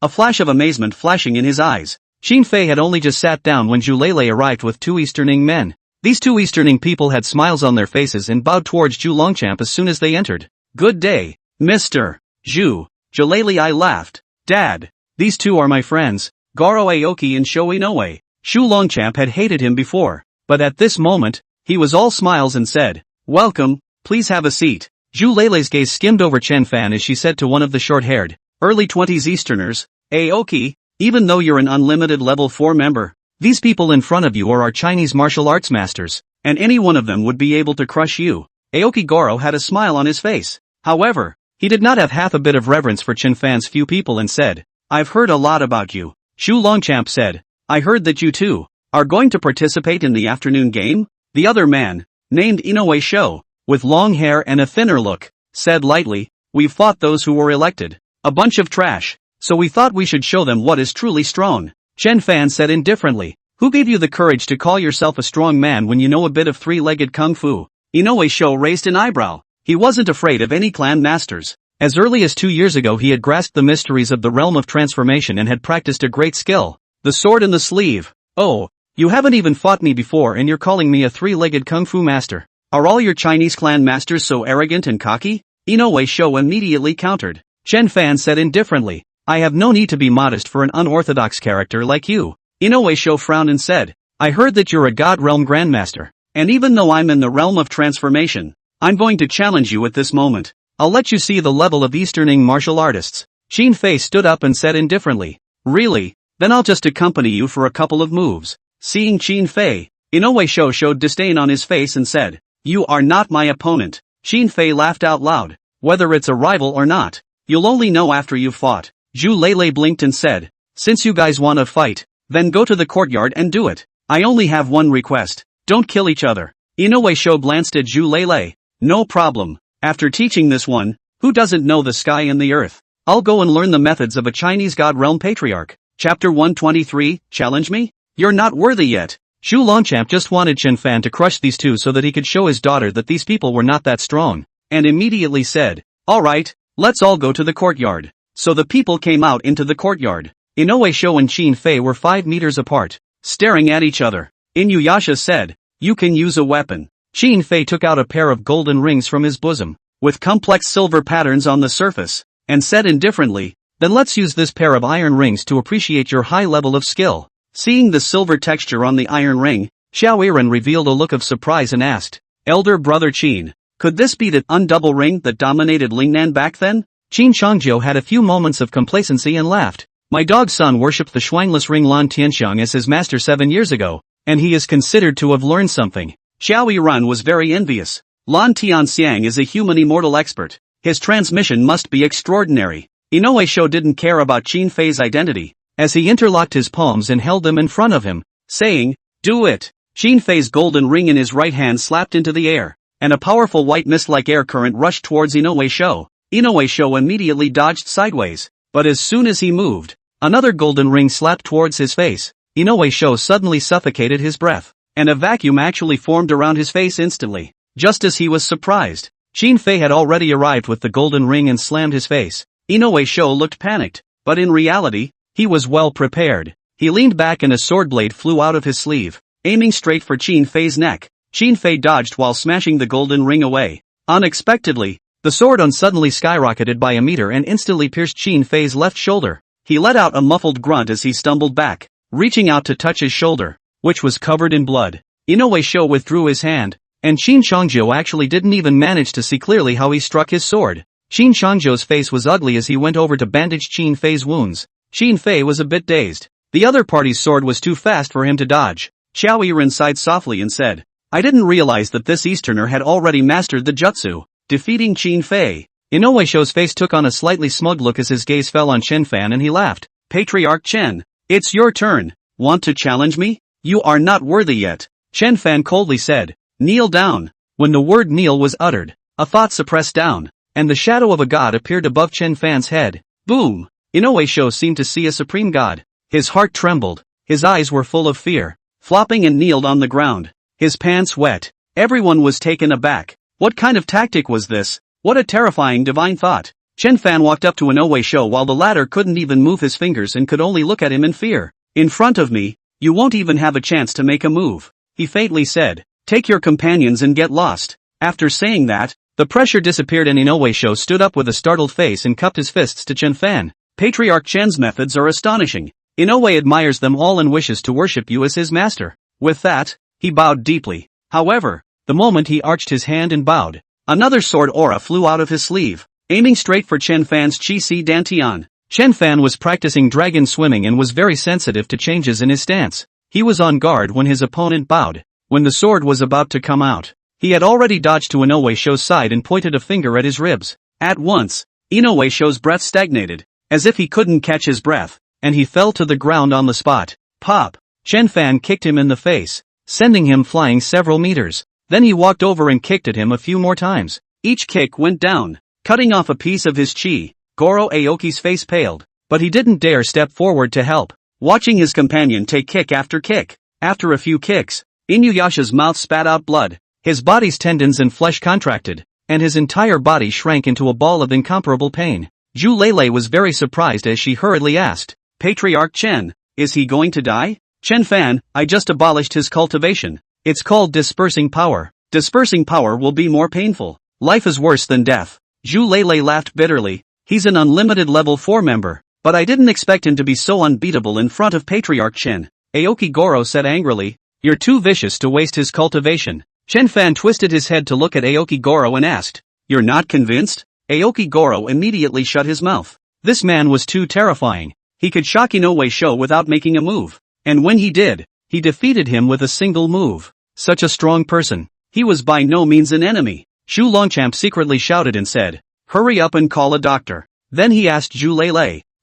A flash of amazement flashing in his eyes. Xin Fei had only just sat down when Zhu Lele arrived with 2 Easterning men. These 2 Easterning people had smiles on their faces and bowed towards Zhu Longchamp as soon as they entered. Good day, Mr. Zhu. Zhu laughed. Dad, these 2 are my friends, Garo Aoki and Shou Inoue. Zhu Longchamp had hated him before, but at this moment, he was all smiles and said, welcome, please have a seat. Zhu Lele's gaze skimmed over Chen Fan as she said to one of the short-haired, early 20s Easterners, Aoki, even though you're an unlimited level 4 member, these people in front of you are our Chinese martial arts masters, and any one of them would be able to crush you. Aoki Goro had a smile on his face. However, he did not have half a bit of reverence for Chen Fan's few people and said, I've heard a lot about you. Zhu Longchamp said, I heard that you too are going to participate in the afternoon game? The other man, named Inoue Shou, with long hair and a thinner look, said lightly, we've fought those who were elected. A bunch of trash. So we thought we should show them what is truly strong. Chen Fan said indifferently, who gave you the courage to call yourself a strong man when you know a bit of 3-legged kung fu? Inoue Shou raised an eyebrow. He wasn't afraid of any clan masters. As early as 2 years ago he had grasped the mysteries of the realm of transformation and had practiced a great skill. The sword in the sleeve. Oh, you haven't even fought me before and you're calling me a 3-legged kung fu master. Are all your Chinese clan masters so arrogant and cocky? Inoue Shou immediately countered. Chen Fan said indifferently, I have no need to be modest for an unorthodox character like you. Inoue Shou frowned and said, I heard that you're a God Realm Grandmaster, and even though I'm in the realm of transformation, I'm going to challenge you at this moment. I'll let you see the level of Easterning martial artists. Xin Fei stood up and said indifferently, really? Then I'll just accompany you for a couple of moves. Seeing Xin Fei, Inoue Shou showed disdain on his face and said, you are not my opponent. Xin Fei laughed out loud. Whether it's a rival or not, you'll only know after you've fought. Zhu Lele blinked and said, since you guys want to fight, then go to the courtyard and do it. I only have one request. Don't kill each other. Inoue Shou glanced at Zhu Lele. No problem. After teaching this one, who doesn't know the sky and the earth? I'll go and learn the methods of a Chinese God Realm Patriarch. Chapter 123, Challenge me? You're not worthy yet. Zhu Longchamp just wanted Chen Fan to crush these 2 so that he could show his daughter that these people were not that strong, and immediately said, alright, let's all go to the courtyard. So the people came out into the courtyard. Inoue Shou and Xin Fei were 5 meters apart, staring at each other. Inuyasha said, you can use a weapon. Xin Fei took out a pair of golden rings from his bosom, with complex silver patterns on the surface, and said indifferently, Then let's use this pair of iron rings to appreciate your high level of skill. Seeing the silver texture on the iron ring, Xiao Yiren revealed a look of surprise and asked, Elder Brother Qin, could this be the undouble ring that dominated Lingnan back then? Qin Changjiu had a few moments of complacency and laughed. My dog's son worshipped the shuangless ring Lan Tianxiang as his master 7 years ago, and he is considered to have learned something. Xiao Yiren was very envious. Lan Tianxiang is a human immortal expert. His transmission must be extraordinary. Inoue Shou didn't care about Qin Fei's identity, as he interlocked his palms and held them in front of him, saying, do it. Qin Fei's golden ring in his right hand slapped into the air, and a powerful white mist-like air current rushed towards Inoue Shou. Inoue Shou immediately dodged sideways, but as soon as he moved, another golden ring slapped towards his face. Inoue Shou suddenly suffocated his breath, and a vacuum actually formed around his face instantly. Just as he was surprised, Qin Fei had already arrived with the golden ring and slammed his face. Inoue Shou looked panicked, but in reality, he was well prepared. He leaned back and a sword blade flew out of his sleeve, aiming straight for Qin Fei's neck. Qin Fei dodged while smashing the golden ring away. Unexpectedly, the sword suddenly skyrocketed by a meter and instantly pierced Qin Fei's left shoulder. He let out a muffled grunt as he stumbled back, reaching out to touch his shoulder, which was covered in blood. Inoue Shou withdrew his hand, and Qin Changjiu actually didn't even manage to see clearly how he struck his sword. Qin Changjiu's face was ugly as he went over to bandage Qin Fei's wounds. Qin Fei was a bit dazed. The other party's sword was too fast for him to dodge. Xiao Yiren sighed softly and said, I didn't realize that this Easterner had already mastered the jutsu, defeating Qin Fei. Inoue Shou's face took on a slightly smug look as his gaze fell on Chen Fan and he laughed. Patriarch Chen, it's your turn. Want to challenge me? You are not worthy yet. Chen Fan coldly said, kneel down. When the word kneel was uttered, a thought suppressed down, and the shadow of a god appeared above Chen Fan's head. Boom! Inoue Shou seemed to see a supreme god. His heart trembled. His eyes were full of fear. Flopping and kneeled on the ground. His pants wet. Everyone was taken aback. What kind of tactic was this? What a terrifying divine thought. Chen Fan walked up to Inoue Shou while the latter couldn't even move his fingers and could only look at him in fear. In front of me, you won't even have a chance to make a move. He faintly said, take your companions and get lost. After saying that, the pressure disappeared and Inoue Shou stood up with a startled face and cupped his fists to Chen Fan. Patriarch Chen's methods are astonishing. Inoue admires them all and wishes to worship you as his master. With that, he bowed deeply. However, the moment he arched his hand and bowed, another sword aura flew out of his sleeve, aiming straight for Chen Fan's Qi Si Dantian. Chen Fan was practicing dragon swimming and was very sensitive to changes in his stance. He was on guard when his opponent bowed. When the sword was about to come out, he had already dodged to Inoue Shou's side and pointed a finger at his ribs. At once, Inoue Shou's breath stagnated, as if he couldn't catch his breath, and he fell to the ground on the spot. Pop! Chen Fan kicked him in the face, sending him flying several meters. Then he walked over and kicked at him a few more times. Each kick went down, cutting off a piece of his chi. Goro Aoki's face paled, but he didn't dare step forward to help, watching his companion take kick after kick. After a few kicks, Inuyasha's mouth spat out blood, his body's tendons and flesh contracted, and his entire body shrank into a ball of incomparable pain. Zhu Lei was very surprised as she hurriedly asked, Patriarch Chen, is he going to die? Chen Fan, I just abolished his cultivation. It's called dispersing power. Dispersing power will be more painful. Life is worse than death. Zhu Lei laughed bitterly. He's an unlimited level 4 member, but I didn't expect him to be so unbeatable in front of Patriarch Chen. Aoki Goro said angrily, you're too vicious to waste his cultivation. Chen Fan twisted his head to look at Aoki Goro and asked, you're not convinced? Aoki Goro immediately shut his mouth. This man was too terrifying. He could shock Inoue Shou without making a move. And when he did, he defeated him with a single move. Such a strong person. He was by no means an enemy. Shu Longchamp secretly shouted and said, hurry up and call a doctor. Then he asked Zhu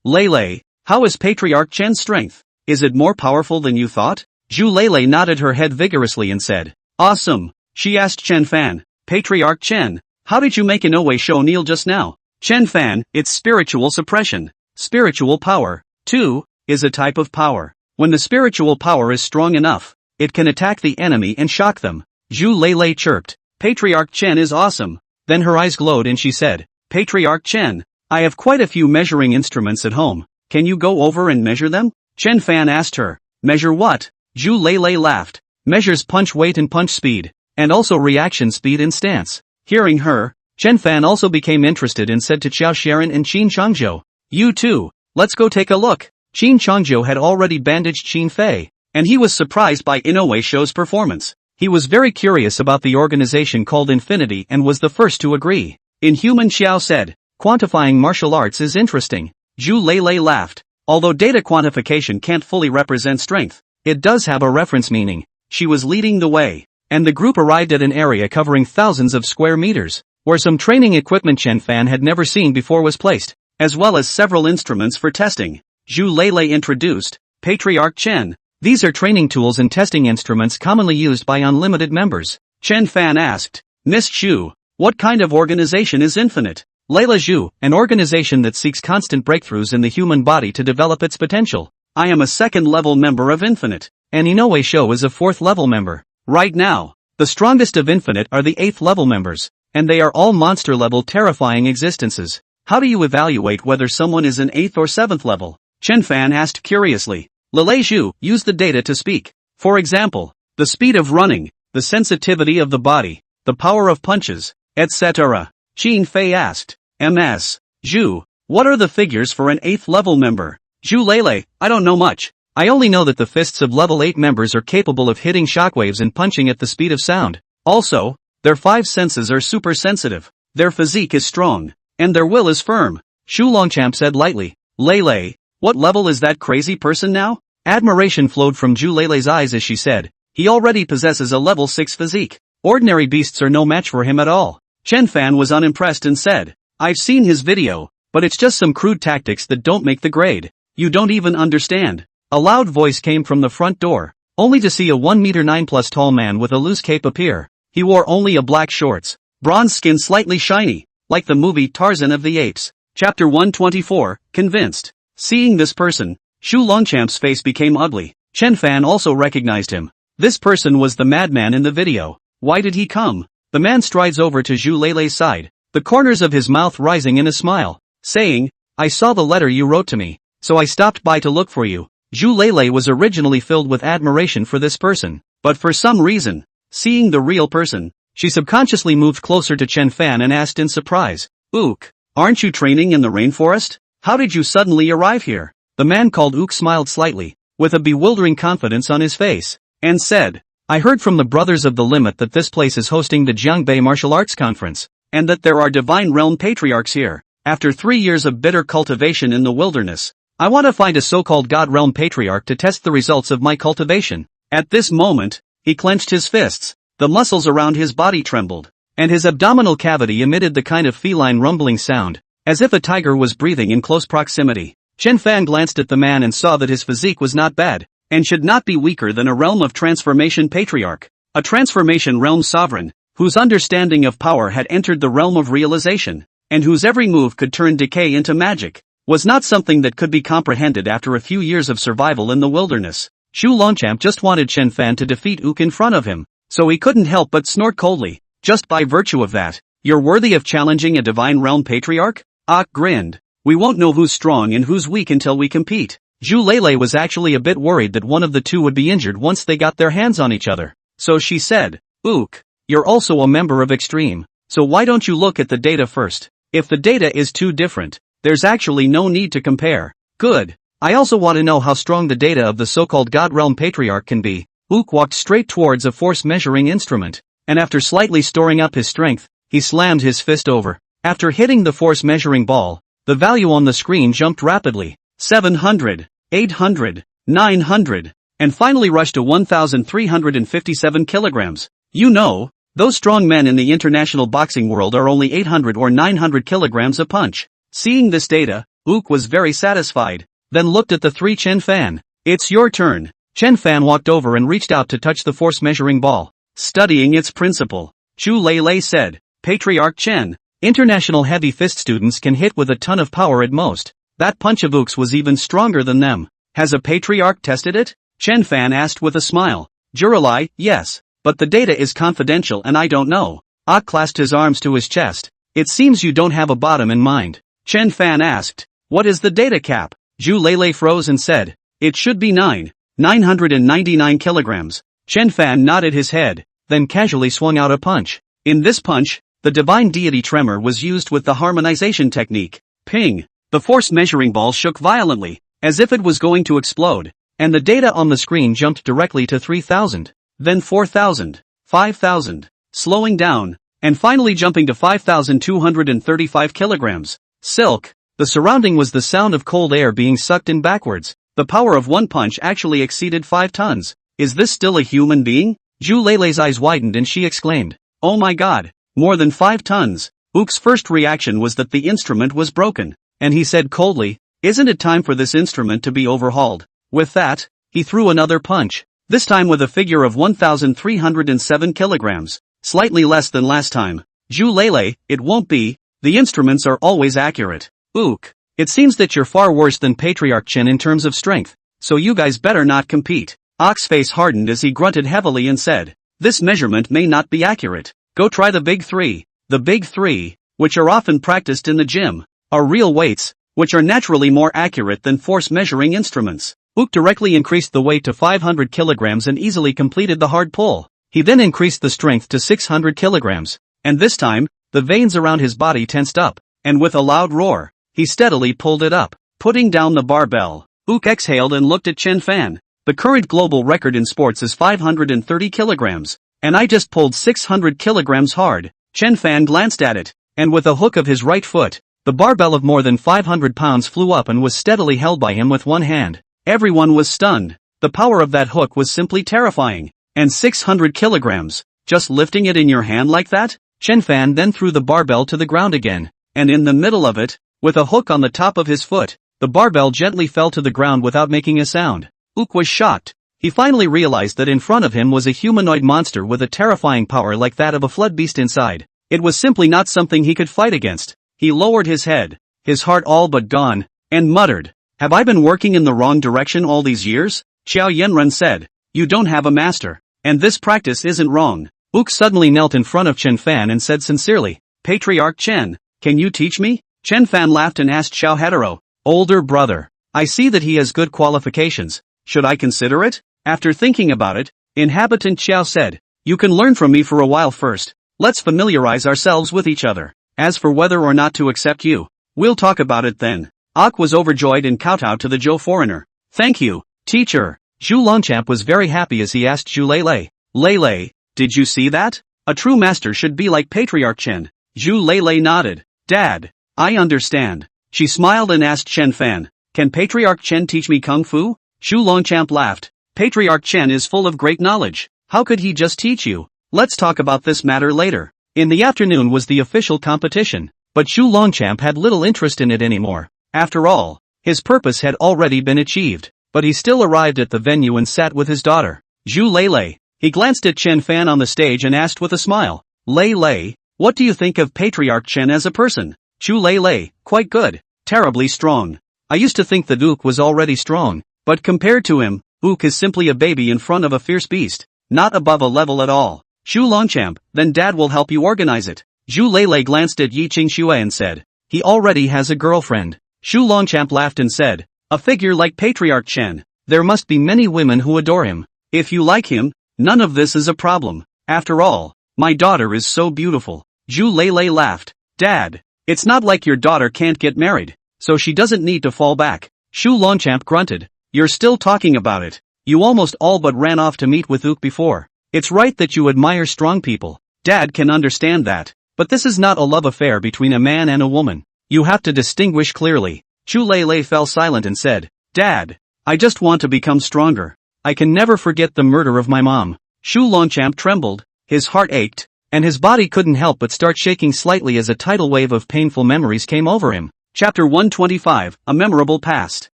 Lei, how is Patriarch Chen's strength? Is it more powerful than you thought? Zhu Lei nodded her head vigorously and said, awesome. She asked Chen Fan, Patriarch Chen, how did you make Inoue Shou kneel just now? Chen Fan, it's spiritual suppression. Spiritual power, too, is a type of power. When the spiritual power is strong enough, it can attack the enemy and shock them. Zhu Lei chirped, Patriarch Chen is awesome. Then her eyes glowed and she said, Patriarch Chen, I have quite a few measuring instruments at home. Can you go over and measure them? Chen Fan asked her, measure what? Zhu Lei laughed, measures punch weight and punch speed, and also reaction speed and stance. Hearing her, Chen Fan also became interested and said to Qiao Sharon and Qin Changzhou, You too, let's go take a look. Qin Changzhou had already bandaged Qin Fei, and he was surprised by Inoue Shou's performance. He was very curious about the organization called Infinity and was the first to agree. Inhuman Xiao said, quantifying martial arts is interesting. Zhu Lei laughed. Although data quantification can't fully represent strength, it does have a reference meaning. She was leading the way, and the group arrived at an area covering thousands of square meters, where some training equipment Chen Fan had never seen before was placed, as well as several instruments for testing. Zhu Lei introduced, Patriarch Chen. These are training tools and testing instruments commonly used by unlimited members. Chen Fan asked, Miss Zhu, what kind of organization is Infinite? Leila Zhu, an organization that seeks constant breakthroughs in the human body to develop its potential. I am a second-level member of Infinite, and Inoue Shou is a fourth-level member. Right now, the strongest of Infinite are the eighth-level members, and they are all monster-level terrifying existences. How do you evaluate whether someone is an eighth or seventh level? Chen Fan asked curiously. Lei Zhu used the data to speak. For example, the speed of running, the sensitivity of the body, the power of punches, etc. Qin Fei asked, Ms. Zhu, what are the figures for an 8th level member? Zhu Lei, I don't know much. I only know that the fists of level 8 members are capable of hitting shockwaves and punching at the speed of sound. Also, their 5 senses are super sensitive. Their physique is strong, and their will is firm. Shu Longchamp said lightly. Lei, what level is that crazy person now? Admiration flowed from Zhu Lei's eyes as she said, he already possesses a level 6 physique. Ordinary beasts are no match for him at all. Chen Fan was unimpressed and said, I've seen his video, but it's just some crude tactics that don't make the grade. You don't even understand. A loud voice came from the front door, only to see a 1m9+ tall man with a loose cape appear. He wore only a black shorts, bronze skin slightly shiny, like the movie Tarzan of the Apes. Chapter 124, Convinced. Seeing this person, Shu Longchamp's face became ugly. Chen Fan also recognized him. This person was the madman in the video. Why did he come? The man strides over to Zhu Lei's side, the corners of his mouth rising in a smile, saying, I saw the letter you wrote to me, so I stopped by to look for you. Zhu Lei was originally filled with admiration for this person, but for some reason, seeing the real person, she subconsciously moved closer to Chen Fan and asked in surprise, Ook, aren't you training in the rainforest? How did you suddenly arrive here? The man called Ook smiled slightly, with a bewildering confidence on his face, and said, I heard from the Brothers of the Limit that this place is hosting the Jiangbei Martial Arts Conference, and that there are Divine Realm Patriarchs here. After 3 years of bitter cultivation in the wilderness, I want to find a so-called God Realm Patriarch to test the results of my cultivation. At this moment, he clenched his fists, the muscles around his body trembled, and his abdominal cavity emitted the kind of feline rumbling sound, as if a tiger was breathing in close proximity. Chen Fan glanced at the man and saw that his physique was not bad, and should not be weaker than a realm of transformation patriarch, a transformation realm sovereign, whose understanding of power had entered the realm of realization, and whose every move could turn decay into magic, was not something that could be comprehended after a few years of survival in the wilderness. Shu Longchamp just wanted Chen Fan to defeat Ook in front of him, so he couldn't help but snort coldly. Just by virtue of that, you're worthy of challenging a divine realm patriarch? Ook grinned. We won't know who's strong and who's weak until we compete. Zhu Lei was actually a bit worried that one of the two would be injured once they got their hands on each other. So she said, Ook, you're also a member of Extreme, so why don't you look at the data first? If the data is too different, there's actually no need to compare. Good. I also want to know how strong the data of the so-called God Realm Patriarch can be. Ook walked straight towards a force measuring instrument, and after slightly storing up his strength, he slammed his fist over. After hitting the force measuring ball, the value on the screen jumped rapidly. 700, 800, 900, and finally rushed to 1,357 kilograms. You know, those strong men in the international boxing world are only 800 or 900 kilograms a punch. Seeing this data, Ook was very satisfied, then looked at the three Chen Fan. It's your turn. Chen Fan walked over and reached out to touch the force measuring ball. Studying its principle, Zhu Lei said, Patriarch Chen, international heavy fist students can hit with a ton of power at most. That punch of Ook's was even stronger than them. Has a patriarch tested it? Chen Fan asked with a smile. Juralai, yes, but the data is confidential and I don't know. Ook clasped his arms to his chest. It seems you don't have a bottom in mind. Chen Fan asked, what is the data cap? Zhu Lei froze and said, it should be 999 kilograms. Chen Fan nodded his head, then casually swung out a punch. In this punch, the divine deity tremor was used with the harmonization technique. Ping! The force measuring ball shook violently, as if it was going to explode, and the data on the screen jumped directly to 3,000, then 4,000, 5,000, slowing down, and finally jumping to 5,235 kilograms. Silk. The surrounding was the sound of cold air being sucked in backwards. The power of one punch actually exceeded 5 tons. Is this still a human being? Zhu Leilei's eyes widened and she exclaimed, "Oh my god, more than 5 tons. Uk's first reaction was that the instrument was broken, and he said coldly, "Isn't it time for this instrument to be overhauled?" With that, he threw another punch, this time with a figure of 1,307 kilograms, slightly less than last time. Zhu Leilei, it won't be, the instruments are always accurate. Ook. It seems that you're far worse than Patriarch Chen in terms of strength, so you guys better not compete. Ok's face hardened as he grunted heavily and said, "This measurement may not be accurate. Go try the big three. The big three, which are often practiced in the gym, are real weights, which are naturally more accurate than force measuring instruments." Ook directly increased the weight to 500 kilograms and easily completed the hard pull. He then increased the strength to 600 kilograms, and this time, the veins around his body tensed up, and with a loud roar, he steadily pulled it up, putting down the barbell. Ook exhaled and looked at Chen Fan. The current global record in sports is 530 kilograms, and I just pulled 600 kilograms hard. Chen Fan glanced at it, and with a hook of his right foot, the barbell of more than 500 pounds flew up and was steadily held by him with one hand. Everyone was stunned. The power of that hook was simply terrifying. And 600 kilograms, just lifting it in your hand like that? Chen Fan then threw the barbell to the ground again, and in the middle of it, with a hook on the top of his foot, the barbell gently fell to the ground without making a sound. Ook was shocked. He finally realized that in front of him was a humanoid monster with a terrifying power like that of a flood beast inside. It was simply not something he could fight against. He lowered his head, his heart all but gone, and muttered, "Have I been working in the wrong direction all these years?" Xiao Yanren said, "You don't have a master, and this practice isn't wrong." Ook suddenly knelt in front of Chen Fan and said sincerely, "Patriarch Chen, can you teach me?" Chen Fan laughed and asked Xiao Hetero, "Older brother, I see that he has good qualifications. Should I consider it?" After thinking about it, Inhabitant Xiao said, "You can learn from me for a while first. Let's familiarize ourselves with each other. As for whether or not to accept you, we'll talk about it then." Ok was overjoyed and kowtowed to the Zhou foreigner. "Thank you, teacher." Zhu Longchamp was very happy as he asked Zhu Leilei, "Leilei, did you see that? A true master should be like Patriarch Chen." Zhu Leilei nodded. "Dad, I understand." She smiled and asked Chen Fan, "Can Patriarch Chen teach me Kung Fu?" Zhu Longchamp laughed. "Patriarch Chen is full of great knowledge. How could he just teach you? Let's talk about this matter later." In the afternoon was the official competition, but Zhu Longchamp had little interest in it anymore. After all, his purpose had already been achieved, but he still arrived at the venue and sat with his daughter, Zhu Leilei. He glanced at Chen Fan on the stage and asked with a smile, "Leilei, what do you think of Patriarch Chen as a person?" Zhu Leilei, "Quite good, terribly strong. I used to think that Ook was already strong, but compared to him, Ook is simply a baby in front of a fierce beast, not above a level at all." Zhu Longchamp, "Then Dad will help you organize it." Zhu Leilei glanced at Yi Qingxue and said, "He already has a girlfriend." Zhu Longchamp laughed and said, "A figure like Patriarch Chen, there must be many women who adore him. If you like him, none of this is a problem. After all, my daughter is so beautiful." Zhu Leilei laughed. "Dad, it's not like your daughter can't get married, so she doesn't need to fall back." Zhu Longchamp grunted, "You're still talking about it. You almost all but ran off to meet with Ook before. It's right that you admire strong people. Dad can understand that. But this is not a love affair between a man and a woman. You have to distinguish clearly." Zhu Leilei fell silent and said, "Dad, I just want to become stronger. I can never forget the murder of my mom." Zhu Longchamp trembled, his heart ached, and his body couldn't help but start shaking slightly as a tidal wave of painful memories came over him. Chapter 125, A Memorable Past.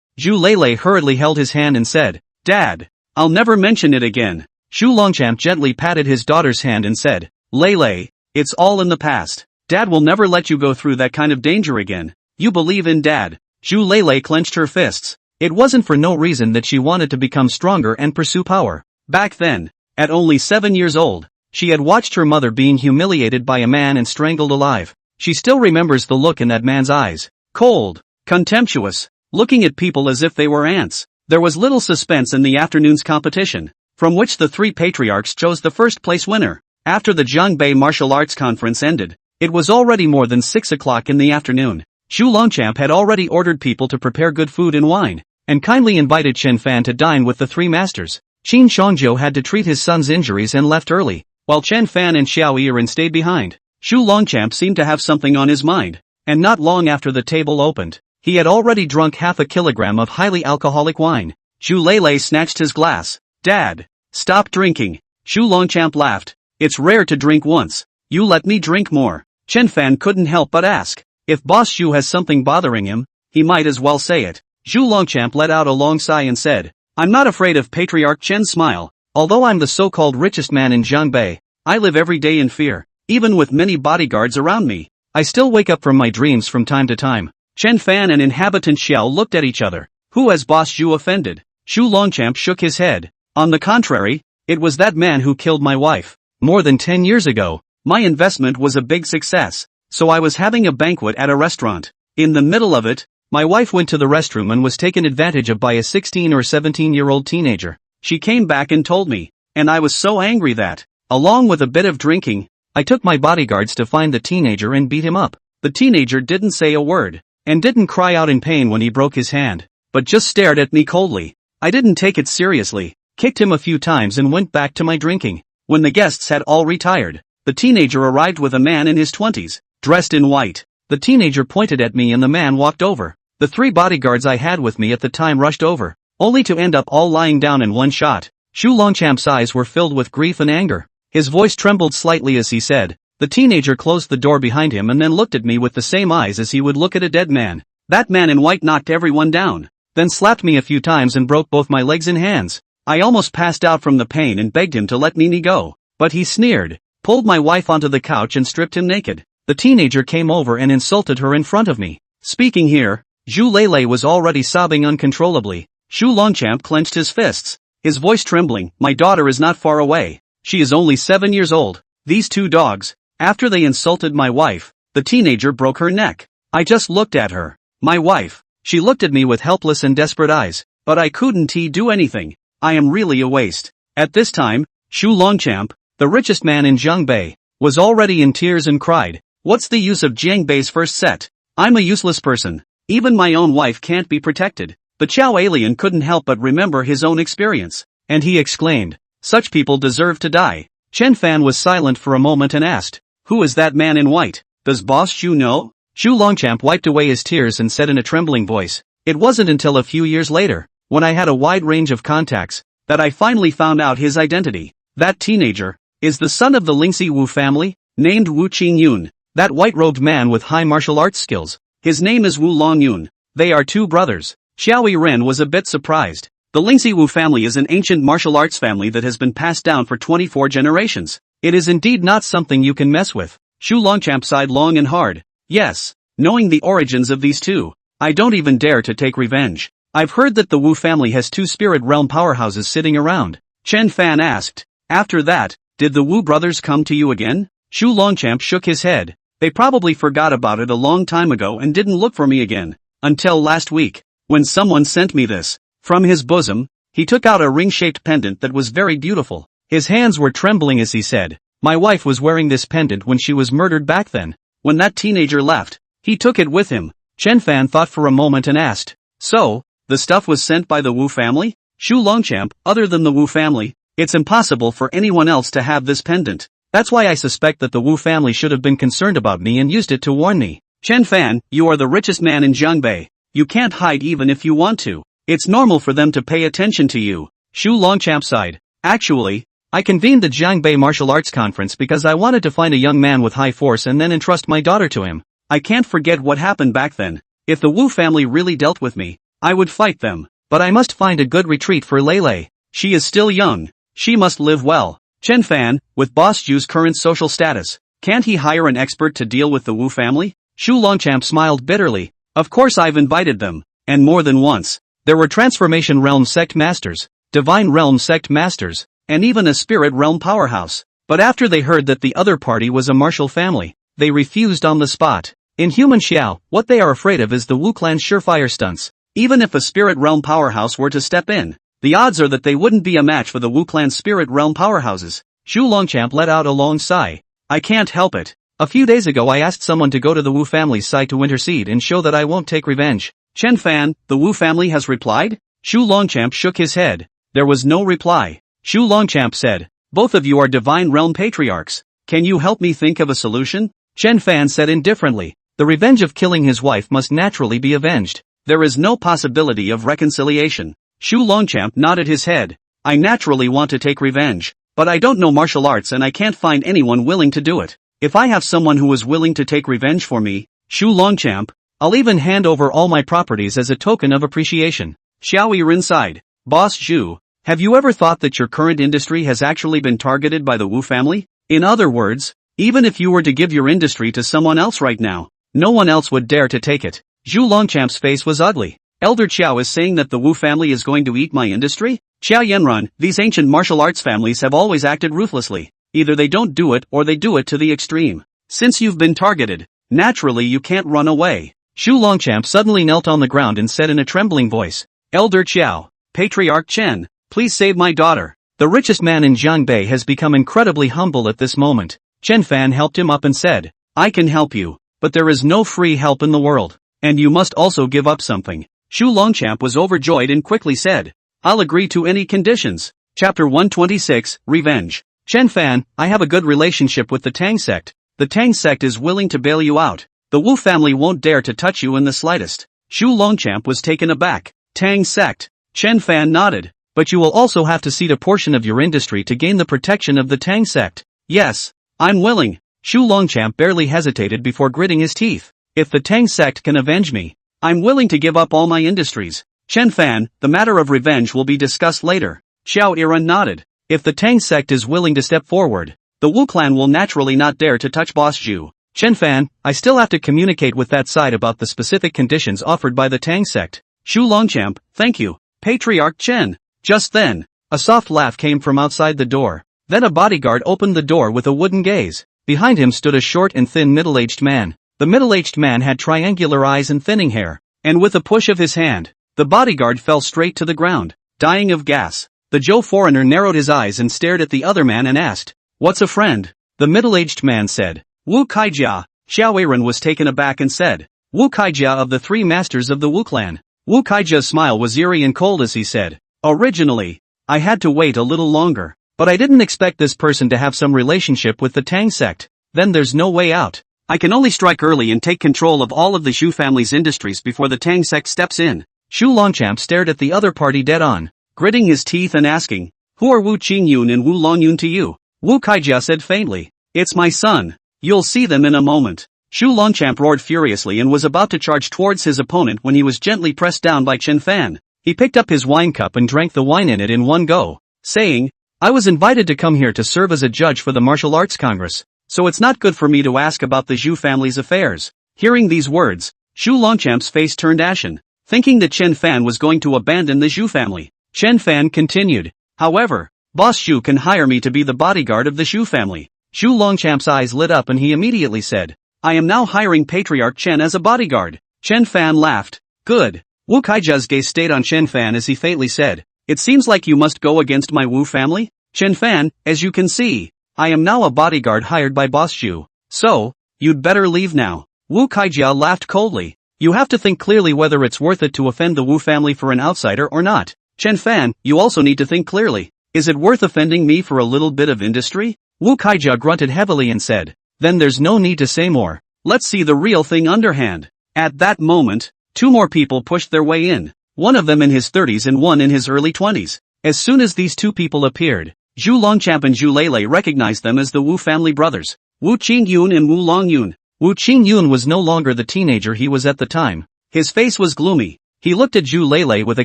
Zhu Leilei hurriedly held his hand and said, "Dad, I'll never mention it again." Zhu Longchamp gently patted his daughter's hand and said, "Leilei, it's all in the past. Dad will never let you go through that kind of danger again. You believe in Dad." Zhu Leilei clenched her fists. It wasn't for no reason that she wanted to become stronger and pursue power. Back then, at only 7 years old, she had watched her mother being humiliated by a man and strangled alive. She still remembers the look in that man's eyes. Cold, contemptuous, looking at people as if they were ants. There was little suspense in the afternoon's competition, from which the 3 patriarchs chose the first place winner. After the Zhangbei martial arts conference ended, it was already more than 6 o'clock in the afternoon. Shu Longchamp had already ordered people to prepare good food and wine, and kindly invited Chen Fan to dine with the three masters. Qin Shangzhou had to treat his son's injuries and left early, while Chen Fan and Xiao Yiren stayed behind. Shu Longchamp seemed to have something on his mind, and not long after the table opened, he had already drunk half a kilogram of highly alcoholic wine. Zhu Lei snatched his glass. Dad, stop drinking. Shu Longchamp laughed. It's rare to drink once. You let me drink more. Chen Fan couldn't help but ask. If Boss Zhu has something bothering him, he might as well say it. Zhu Longchamp let out a long sigh and said, I'm not afraid of Patriarch Chen's smile. Although I'm the so-called richest man in Jiangbei, I live every day in fear. Even with many bodyguards around me, I still wake up from my dreams from time to time. Chen Fan and inhabitant Xiao looked at each other. Who has Boss Zhu offended? Shu Longchamp shook his head. On the contrary, it was that man who killed my wife. More than 10 years ago, my investment was a big success, so I was having a banquet at a restaurant. In the middle of it, my wife went to the restroom and was taken advantage of by a 16 or 17-year-old teenager. She came back and told me, and I was so angry that, along with a bit of drinking, I took my bodyguards to find the teenager and beat him up. The teenager didn't say a word, and didn't cry out in pain when he broke his hand, but just stared at me coldly. I didn't take it seriously, kicked him a few times and went back to my drinking. When the guests had all retired, the teenager arrived with a man in his 20s, dressed in white. The teenager pointed at me and the man walked over. The 3 bodyguards I had with me at the time rushed over, only to end up all lying down in one shot. Shu Longchamp's eyes were filled with grief and anger. His voice trembled slightly as he said. The teenager closed the door behind him and then looked at me with the same eyes as he would look at a dead man. That man in white knocked everyone down, then slapped me a few times and broke both my legs and hands. I almost passed out from the pain and begged him to let me go, but he sneered, pulled my wife onto the couch and stripped him naked. The teenager came over and insulted her in front of me. Speaking here, Zhu Lei was already sobbing uncontrollably. Shu Longchamp clenched his fists, his voice trembling. My daughter is not far away. She is only 7 years old. These 2 dogs, after they insulted my wife, the teenager broke her neck. I just looked at her. My wife. She looked at me with helpless and desperate eyes, but I couldn't do anything. I am really a waste. At this time, Shu Longchamp, the richest man in Jiangbei, was already in tears and cried, what's the use of Jiangbei's first set? I'm a useless person. Even my own wife can't be protected. The Chao alien couldn't help but remember his own experience, and he exclaimed, such people deserve to die. Chen Fan was silent for a moment and asked, who is that man in white? Does Boss Zhu know? Shu Longchamp wiped away his tears and said in a trembling voice, it wasn't until a few years later, when I had a wide range of contacts, that I finally found out his identity. That teenager is the son of the lingzhi Wu family, named Wu Qingyun, that white-robed man with high martial arts skills. His name is Wu Longyun. They are 2 brothers. Xiao Yiren was a bit surprised. The lingzhi Wu family is an ancient martial arts family that has been passed down for 24 generations. It is indeed not something you can mess with. Shu Longchamp sighed long and hard. Yes, knowing the origins of these 2, I don't even dare to take revenge. I've heard that the Wu family has 2 spirit realm powerhouses sitting around. Chen Fan asked. After that, did the Wu brothers come to you again? Shu Longchamp shook his head. They probably forgot about it a long time ago and didn't look for me again. Until last week, when someone sent me this. From his bosom, he took out a ring-shaped pendant that was very beautiful. His hands were trembling as he said, my wife was wearing this pendant when she was murdered back then. When that teenager left, he took it with him. Chen Fan thought for a moment and asked, so, the stuff was sent by the Wu family? Shu Longchamp, other than the Wu family, it's impossible for anyone else to have this pendant. That's why I suspect that the Wu family should have been concerned about me and used it to warn me. Chen Fan, you are the richest man in Jiangbei. You can't hide even if you want to. It's normal for them to pay attention to you. Shu Longchamp sighed. Actually, I convened the Jiangbei Martial Arts Conference because I wanted to find a young man with high force and then entrust my daughter to him. I can't forget what happened back then. If the Wu family really dealt with me, I would fight them. But I must find a good retreat for Lei. She is still young. She must live well. Chen Fan, with Boss Zhu's current social status, can't he hire an expert to deal with the Wu family? Shu Longchamp smiled bitterly. Of course I've invited them, and more than once. There were Transformation Realm Sect Masters, Divine Realm Sect Masters, and even a Spirit Realm Powerhouse. But after they heard that the other party was a martial family, they refused on the spot. In Human Xiao, what they are afraid of is the Wu clan's surefire stunts. Even if a Spirit Realm Powerhouse were to step in, the odds are that they wouldn't be a match for the Wu clan's Spirit Realm Powerhouses. Shu Longchamp let out a long sigh. I can't help it. A few days ago I asked someone to go to the Wu family's side to intercede and show that I won't take revenge. Chen Fan, the Wu family has replied? Shu Longchamp shook his head. There was no reply. Shu Longchamp said, both of you are divine realm patriarchs. Can you help me think of a solution? Chen Fan said indifferently, the revenge of killing his wife must naturally be avenged. There is no possibility of reconciliation. Shu Longchamp nodded his head. I naturally want to take revenge, but I don't know martial arts and I can't find anyone willing to do it. If I have someone who is willing to take revenge for me, Shu Longchamp, I'll even hand over all my properties as a token of appreciation. Xiao Yiren sighed. Boss Zhu, have you ever thought that your current industry has actually been targeted by the Wu family? In other words, even if you were to give your industry to someone else right now, no one else would dare to take it. Zhu Longchamp's face was ugly. Elder Qiao is saying that the Wu family is going to eat my industry? Qiao Yanran, these ancient martial arts families have always acted ruthlessly. Either they don't do it or they do it to the extreme. Since you've been targeted, naturally you can't run away. Shu Longchamp suddenly knelt on the ground and said in a trembling voice, Elder Qiao, Patriarch Chen, please save my daughter. The richest man in Jiangbei has become incredibly humble at this moment. Chen Fan helped him up and said, I can help you, but there is no free help in the world, and you must also give up something. Shu Longchamp was overjoyed and quickly said, I'll agree to any conditions. Chapter 126, Revenge. Chen Fan, I have a good relationship with the Tang sect. The Tang sect is willing to bail you out. The Wu family won't dare to touch you in the slightest. Shu Longchamp was taken aback. Tang sect. Chen Fan nodded. But you will also have to cede a portion of your industry to gain the protection of the Tang sect. Yes, I'm willing. Shu Longchamp barely hesitated before gritting his teeth. If the Tang sect can avenge me, I'm willing to give up all my industries. Chen Fan, the matter of revenge will be discussed later. Xiao Yiren nodded. If the Tang sect is willing to step forward, the Wu clan will naturally not dare to touch Boss Zhu. Chen Fan, I still have to communicate with that side about the specific conditions offered by the Tang sect. Shu Longchamp, thank you, Patriarch Chen. Just then, a soft laugh came from outside the door. Then a bodyguard opened the door with a wooden gaze. Behind him stood a short and thin middle-aged man. The middle-aged man had triangular eyes and thinning hair, and with a push of his hand, the bodyguard fell straight to the ground, dying of gas. The Zhou foreigner narrowed his eyes and stared at the other man and asked, What's a friend? The middle-aged man said, Wu Kaijia. Xiao Yiren was taken aback and said, Wu Kaijia of the three masters of the Wu clan. Wu Kaijia's smile was eerie and cold as he said, Originally, I had to wait a little longer, but I didn't expect this person to have some relationship with the Tang sect. Then there's no way out. I can only strike early and take control of all of the Zhu family's industries before the Tang sect steps in. Shu Longchamp stared at the other party dead on, gritting his teeth and asking, Who are Wu Qingyun and Wu Longyun to you? Wu Kaijia said faintly, It's my son. You'll see them in a moment. Shu Longchamp roared furiously and was about to charge towards his opponent when he was gently pressed down by Chen Fan. He picked up his wine cup and drank the wine in it in one go, saying, I was invited to come here to serve as a judge for the Martial Arts Congress, so it's not good for me to ask about the Zhu family's affairs. Hearing these words, Shu Longchamp's face turned ashen, thinking that Chen Fan was going to abandon the Zhu family. Chen Fan continued, However, Boss Zhu can hire me to be the bodyguard of the Zhu family. Shu Longchamp's eyes lit up and he immediately said, I am now hiring Patriarch Chen as a bodyguard. Chen Fan laughed. Good. Wu Kaijia's gaze stayed on Chen Fan as he faintly said, It seems like you must go against my Wu family? Chen Fan, as you can see, I am now a bodyguard hired by Boss Zhu. So, you'd better leave now. Wu Kaijia laughed coldly. You have to think clearly whether it's worth it to offend the Wu family for an outsider or not. Chen Fan, you also need to think clearly. Is it worth offending me for a little bit of industry? Wu Kaijia grunted heavily and said, Then there's no need to say more. Let's see the real thing underhand. At that moment, two more people pushed their way in, one of them in his 30s and one in his early 20s. As soon as these two people appeared, Zhu Longchamp and Zhu Lei recognized them as the Wu family brothers, Wu Qingyun and Wu Longyun. Wu Qingyun was no longer the teenager he was at the time. His face was gloomy. He looked at Zhu Lei with a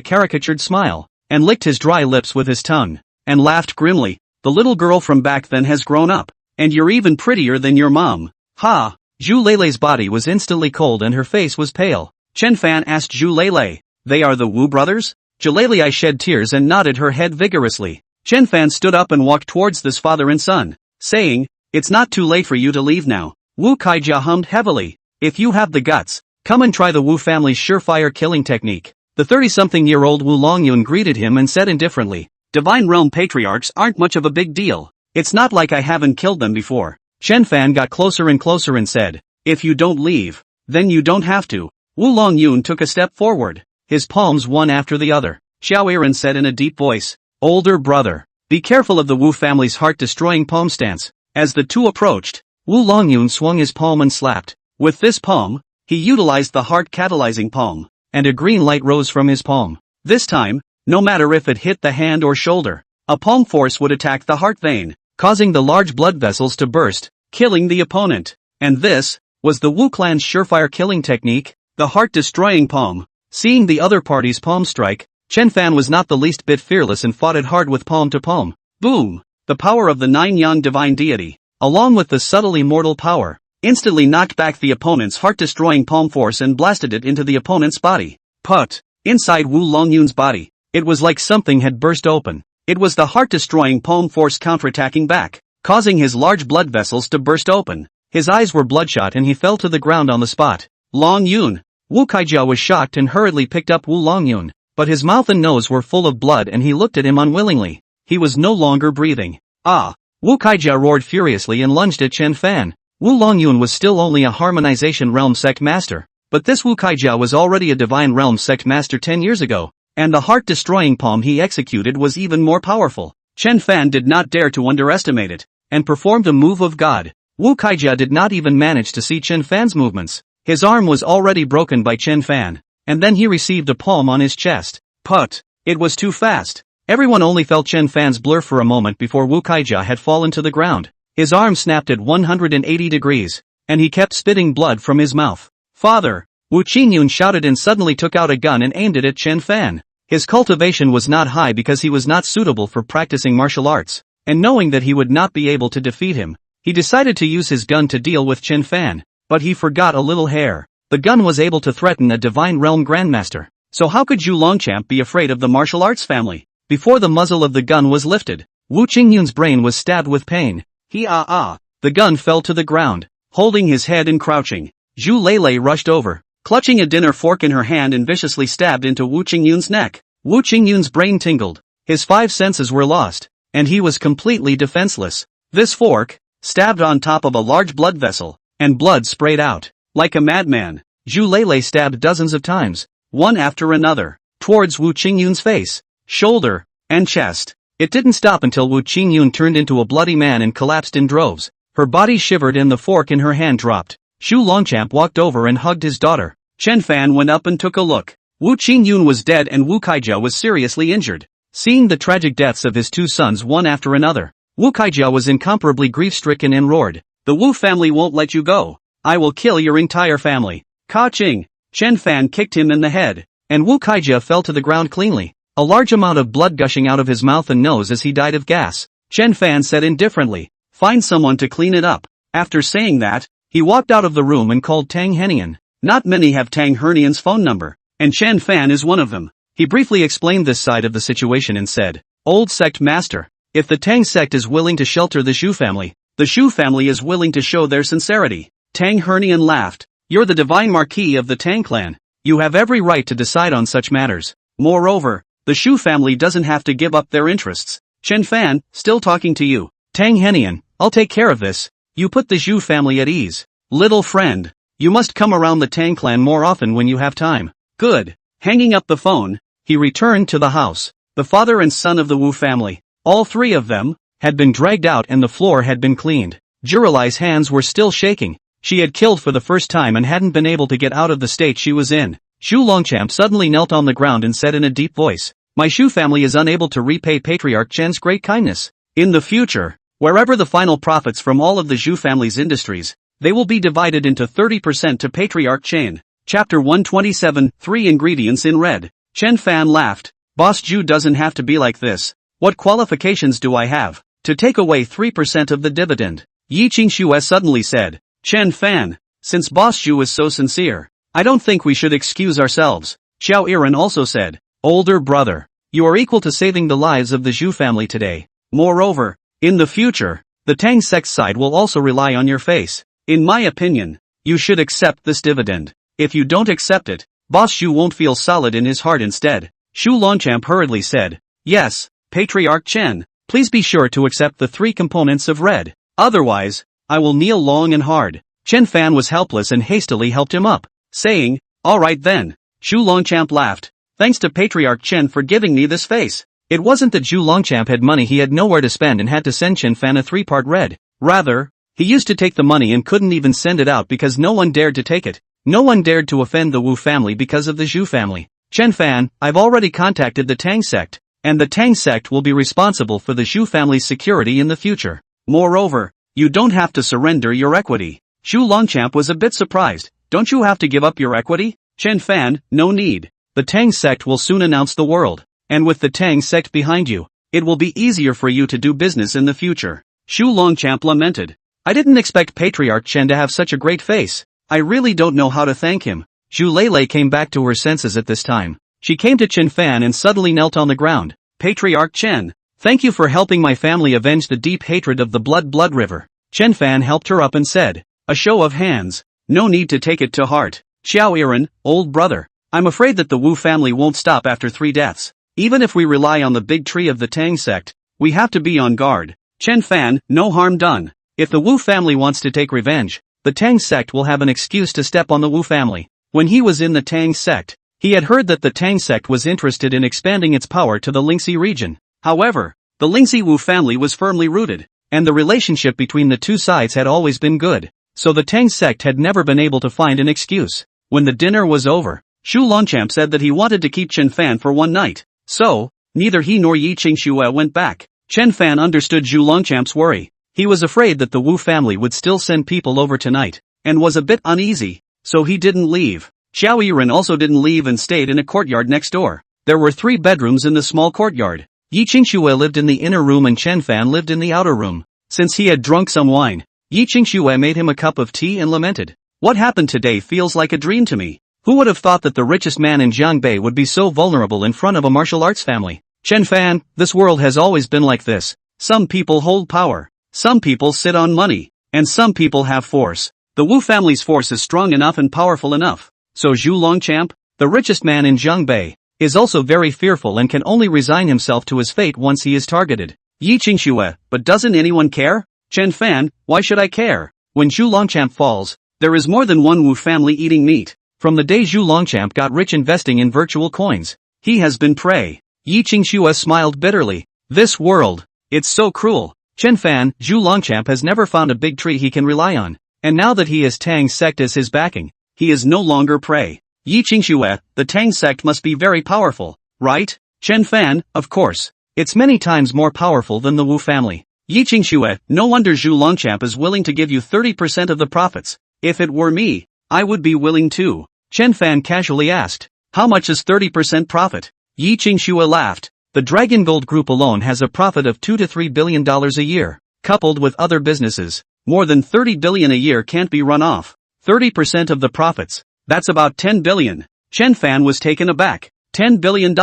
caricatured smile, and licked his dry lips with his tongue, and laughed grimly. The little girl from back then has grown up, and you're even prettier than your mom. Ha! Zhu Lei's body was instantly cold and her face was pale. Chen Fan asked Zhu Lei, They are the Wu brothers? Zhu Lei shed tears and nodded her head vigorously. Chen Fan stood up and walked towards this father and son, saying, It's not too late for you to leave now. Wu Kaijia hummed heavily. If you have the guts, come and try the Wu family's surefire killing technique. The 30-something-year-old Wu Longyun greeted him and said indifferently, Divine Realm patriarchs aren't much of a big deal. It's not like I haven't killed them before. Chen Fan got closer and closer and said, "If you don't leave, then you don't have to." Wu Longyun took a step forward, his palms one after the other. Xiao Iran said in a deep voice, "Older brother, be careful of the Wu family's heart-destroying palm stance." As the two approached, Wu Longyun swung his palm and slapped. With this palm, he utilized the heart-catalyzing palm, and a green light rose from his palm. This time, no matter if it hit the hand or shoulder, a palm force would attack the heart vein, causing the large blood vessels to burst, killing the opponent. And this was the Wu clan's surefire killing technique, the heart-destroying palm. Seeing the other party's palm strike, Chen Fan was not the least bit fearless and fought it hard with palm to palm. Boom! The power of the nine-yang divine deity, along with the subtle immortal power, instantly knocked back the opponent's heart-destroying palm force and blasted it into the opponent's body. Put! Inside Wu Longyun's body, it was like something had burst open. It was the heart-destroying palm force counterattacking back, causing his large blood vessels to burst open. His eyes were bloodshot and he fell to the ground on the spot. Longyun! Wu Kaijia was shocked and hurriedly picked up Wu Longyun, but his mouth and nose were full of blood and he looked at him unwillingly. He was no longer breathing. Ah! Wu Kaijia roared furiously and lunged at Chen Fan. Wu Longyun was still only a harmonization realm sect master, but this Wu Kaijia was already a divine realm sect master 10 years ago, and the heart-destroying palm he executed was even more powerful. Chen Fan did not dare to underestimate it, and performed a move of God. Wu Kaijia did not even manage to see Chen Fan's movements. His arm was already broken by Chen Fan, and then he received a palm on his chest. Put! It was too fast. Everyone only felt Chen Fan's blur for a moment before Wu Kaijia had fallen to the ground. His arm snapped at 180 degrees, and he kept spitting blood from his mouth. "Father!" Wu Qingyun shouted and suddenly took out a gun and aimed it at Chen Fan. His cultivation was not high because he was not suitable for practicing martial arts, and knowing that he would not be able to defeat him, he decided to use his gun to deal with Chen Fan. But he forgot a little hair. The gun was able to threaten a divine realm grandmaster. So how could Zhu Longchamp be afraid of the martial arts family? Before the muzzle of the gun was lifted, Wu Qingyun's brain was stabbed with pain. The gun fell to the ground. Holding his head and crouching, Zhu Lei rushed over, clutching a dinner fork in her hand and viciously stabbed into Wu Qingyun's neck. Wu Qingyun's brain tingled. His 5 senses were lost, and he was completely defenseless. This fork stabbed on top of a large blood vessel, and blood sprayed out. Like a madman, Zhu Lei stabbed dozens of times, one after another, towards Wu Qingyun's face, shoulder, and chest. It didn't stop until Wu Qingyun turned into a bloody man and collapsed in droves. Her body shivered and the fork in her hand dropped. Zhu Longchamp walked over and hugged his daughter. Chen Fan went up and took a look. Wu Qingyun was dead and Wu Kaijia was seriously injured. Seeing the tragic deaths of his 2 sons one after another, Wu Kaijia was incomparably grief-stricken and roared, "The Wu family won't let you go. I will kill your entire family." Ka-ching! Chen Fan kicked him in the head, and Wu Kaijia fell to the ground cleanly, a large amount of blood gushing out of his mouth and nose as he died of gas. Chen Fan said indifferently, "Find someone to clean it up." After saying that, he walked out of the room and called Tang Henian. Not many have Tang Henian's phone number, and Chen Fan is one of them. He briefly explained this side of the situation and said, "Old sect master, if the Tang sect is willing to shelter the Shu family, the Shu family is willing to show their sincerity." Tang Henian laughed. "You're the divine marquis of the Tang clan. You have every right to decide on such matters. Moreover, the Shu family doesn't have to give up their interests." Chen Fan, still talking to you. Tang Henian, "I'll take care of this. You put the Zhu family at ease. Little friend, you must come around the Tang clan more often when you have time." Good. Hanging up the phone, he returned to the house. The father and son of the Wu family, all 3 of them, had been dragged out and the floor had been cleaned. Juralai's hands were still shaking. She had killed for the first time and hadn't been able to get out of the state she was in. Zhu Longchamp suddenly knelt on the ground and said in a deep voice, "My Shu family is unable to repay Patriarch Chen's great kindness. In the future, wherever the final profits from all of the Zhu family's industries, they will be divided into 30% to Patriarch Chen." Chapter 127, 3 Ingredients in Red. Chen Fan laughed. "Boss Zhu doesn't have to be like this. What qualifications do I have to take away 3% of the dividend?" Yi Qingxue suddenly said. "Chen Fan, since Boss Zhu is so sincere, I don't think we should excuse ourselves." Xiao Iran also said, "Older brother, you are equal to saving the lives of the Zhu family today. Moreover, in the future, the Tang sect side will also rely on your face. In my opinion, you should accept this dividend. If you don't accept it, Boss Zhu won't feel solid in his heart instead." Zhu Longchamp hurriedly said, "Yes, Patriarch Chen, please be sure to accept the 3 components of red. Otherwise, I will kneel long and hard. Chen Fan was helpless and hastily helped him up, saying, all right then. Zhu Longchamp laughed. Thanks to Patriarch Chen for giving me this face. It wasn't that Zhu Longchamp had money he had nowhere to spend and had to send Chen Fan a 3-part red. Rather, he used to take the money and couldn't even send it out because no one dared to take it. No one dared to offend the Wu family because of the Zhu family. Chen Fan, I've already contacted the Tang sect, and the Tang sect will be responsible for the Zhu family's security in the future. Moreover, you don't have to surrender your equity. Zhu Longchamp was a bit surprised. Don't you have to give up your equity? Chen Fan, no need. The Tang sect will soon announce the world, and with the Tang sect behind you, it will be easier for you to do business in the future. Zhu Longchamp lamented. I didn't expect Patriarch Chen to have such a great face. I really don't know how to thank him. Zhu Lei came back to her senses at this time. She came to Chen Fan and suddenly knelt on the ground. Patriarch Chen, thank you for helping my family avenge the deep hatred of the blood river. Chen Fan helped her up and said, a show of hands. No need to take it to heart. Xiao Yiren, old brother. I'm afraid that the Wu family won't stop after 3 deaths. Even if we rely on the big tree of the Tang sect, we have to be on guard. Chen Fan, no harm done. If the Wu family wants to take revenge, the Tang sect will have an excuse to step on the Wu family. When he was in the Tang sect, he had heard that the Tang sect was interested in expanding its power to the Lingzhi region. However, the Lingzhi Wu family was firmly rooted, and the relationship between the two sides had always been good, so the Tang sect had never been able to find an excuse. When the dinner was over, Zhu Longchamp said that he wanted to keep Chen Fan for one night, so, neither he nor Yi Qingxue went back. Chen Fan understood Zhu Longchamp's worry. He was afraid that the Wu family would still send people over tonight, and was a bit uneasy, so he didn't leave. Xiao Yiren also didn't leave and stayed in a courtyard next door. There were 3 bedrooms in the small courtyard. Yi Qingxue lived in the inner room and Chen Fan lived in the outer room. Since he had drunk some wine, Yi Qingxue made him a cup of tea and lamented. What happened today feels like a dream to me. Who would have thought that the richest man in Jiangbei would be so vulnerable in front of a martial arts family? Chen Fan, this world has always been like this. Some people hold power. Some people sit on money. And some people have force. The Wu family's force is strong enough and powerful enough. So Zhu Longchamp, the richest man in Jiangbei, is also very fearful and can only resign himself to his fate once he is targeted. Yi Qingxue, but doesn't anyone care? Chen Fan, why should I care? When Zhu Longchamp falls, there is more than one Wu family eating meat. From the day Zhu Longchamp got rich investing in virtual coins, he has been prey. Yi Qingxue smiled bitterly. This world, it's so cruel. Chen Fan, Zhu Longchamp has never found a big tree he can rely on, and now that he has Tang sect as his backing, he is no longer prey. Yi Qingxue, the Tang sect must be very powerful, right? Chen Fan, of course. It's many times more powerful than the Wu family. Yi Qingxue, no wonder Zhu Longchamp is willing to give you 30% of the profits. If it were me, I would be willing too. Chen Fan casually asked, how much is 30% profit? Yi Qingxue laughed. The Dragon Gold Group alone has a profit of $2 to $3 billion a year, coupled with other businesses. More than 30 billion a year can't be run off. 30% of the profits. That's about 10 billion. Chen Fan was taken aback. $10 billion.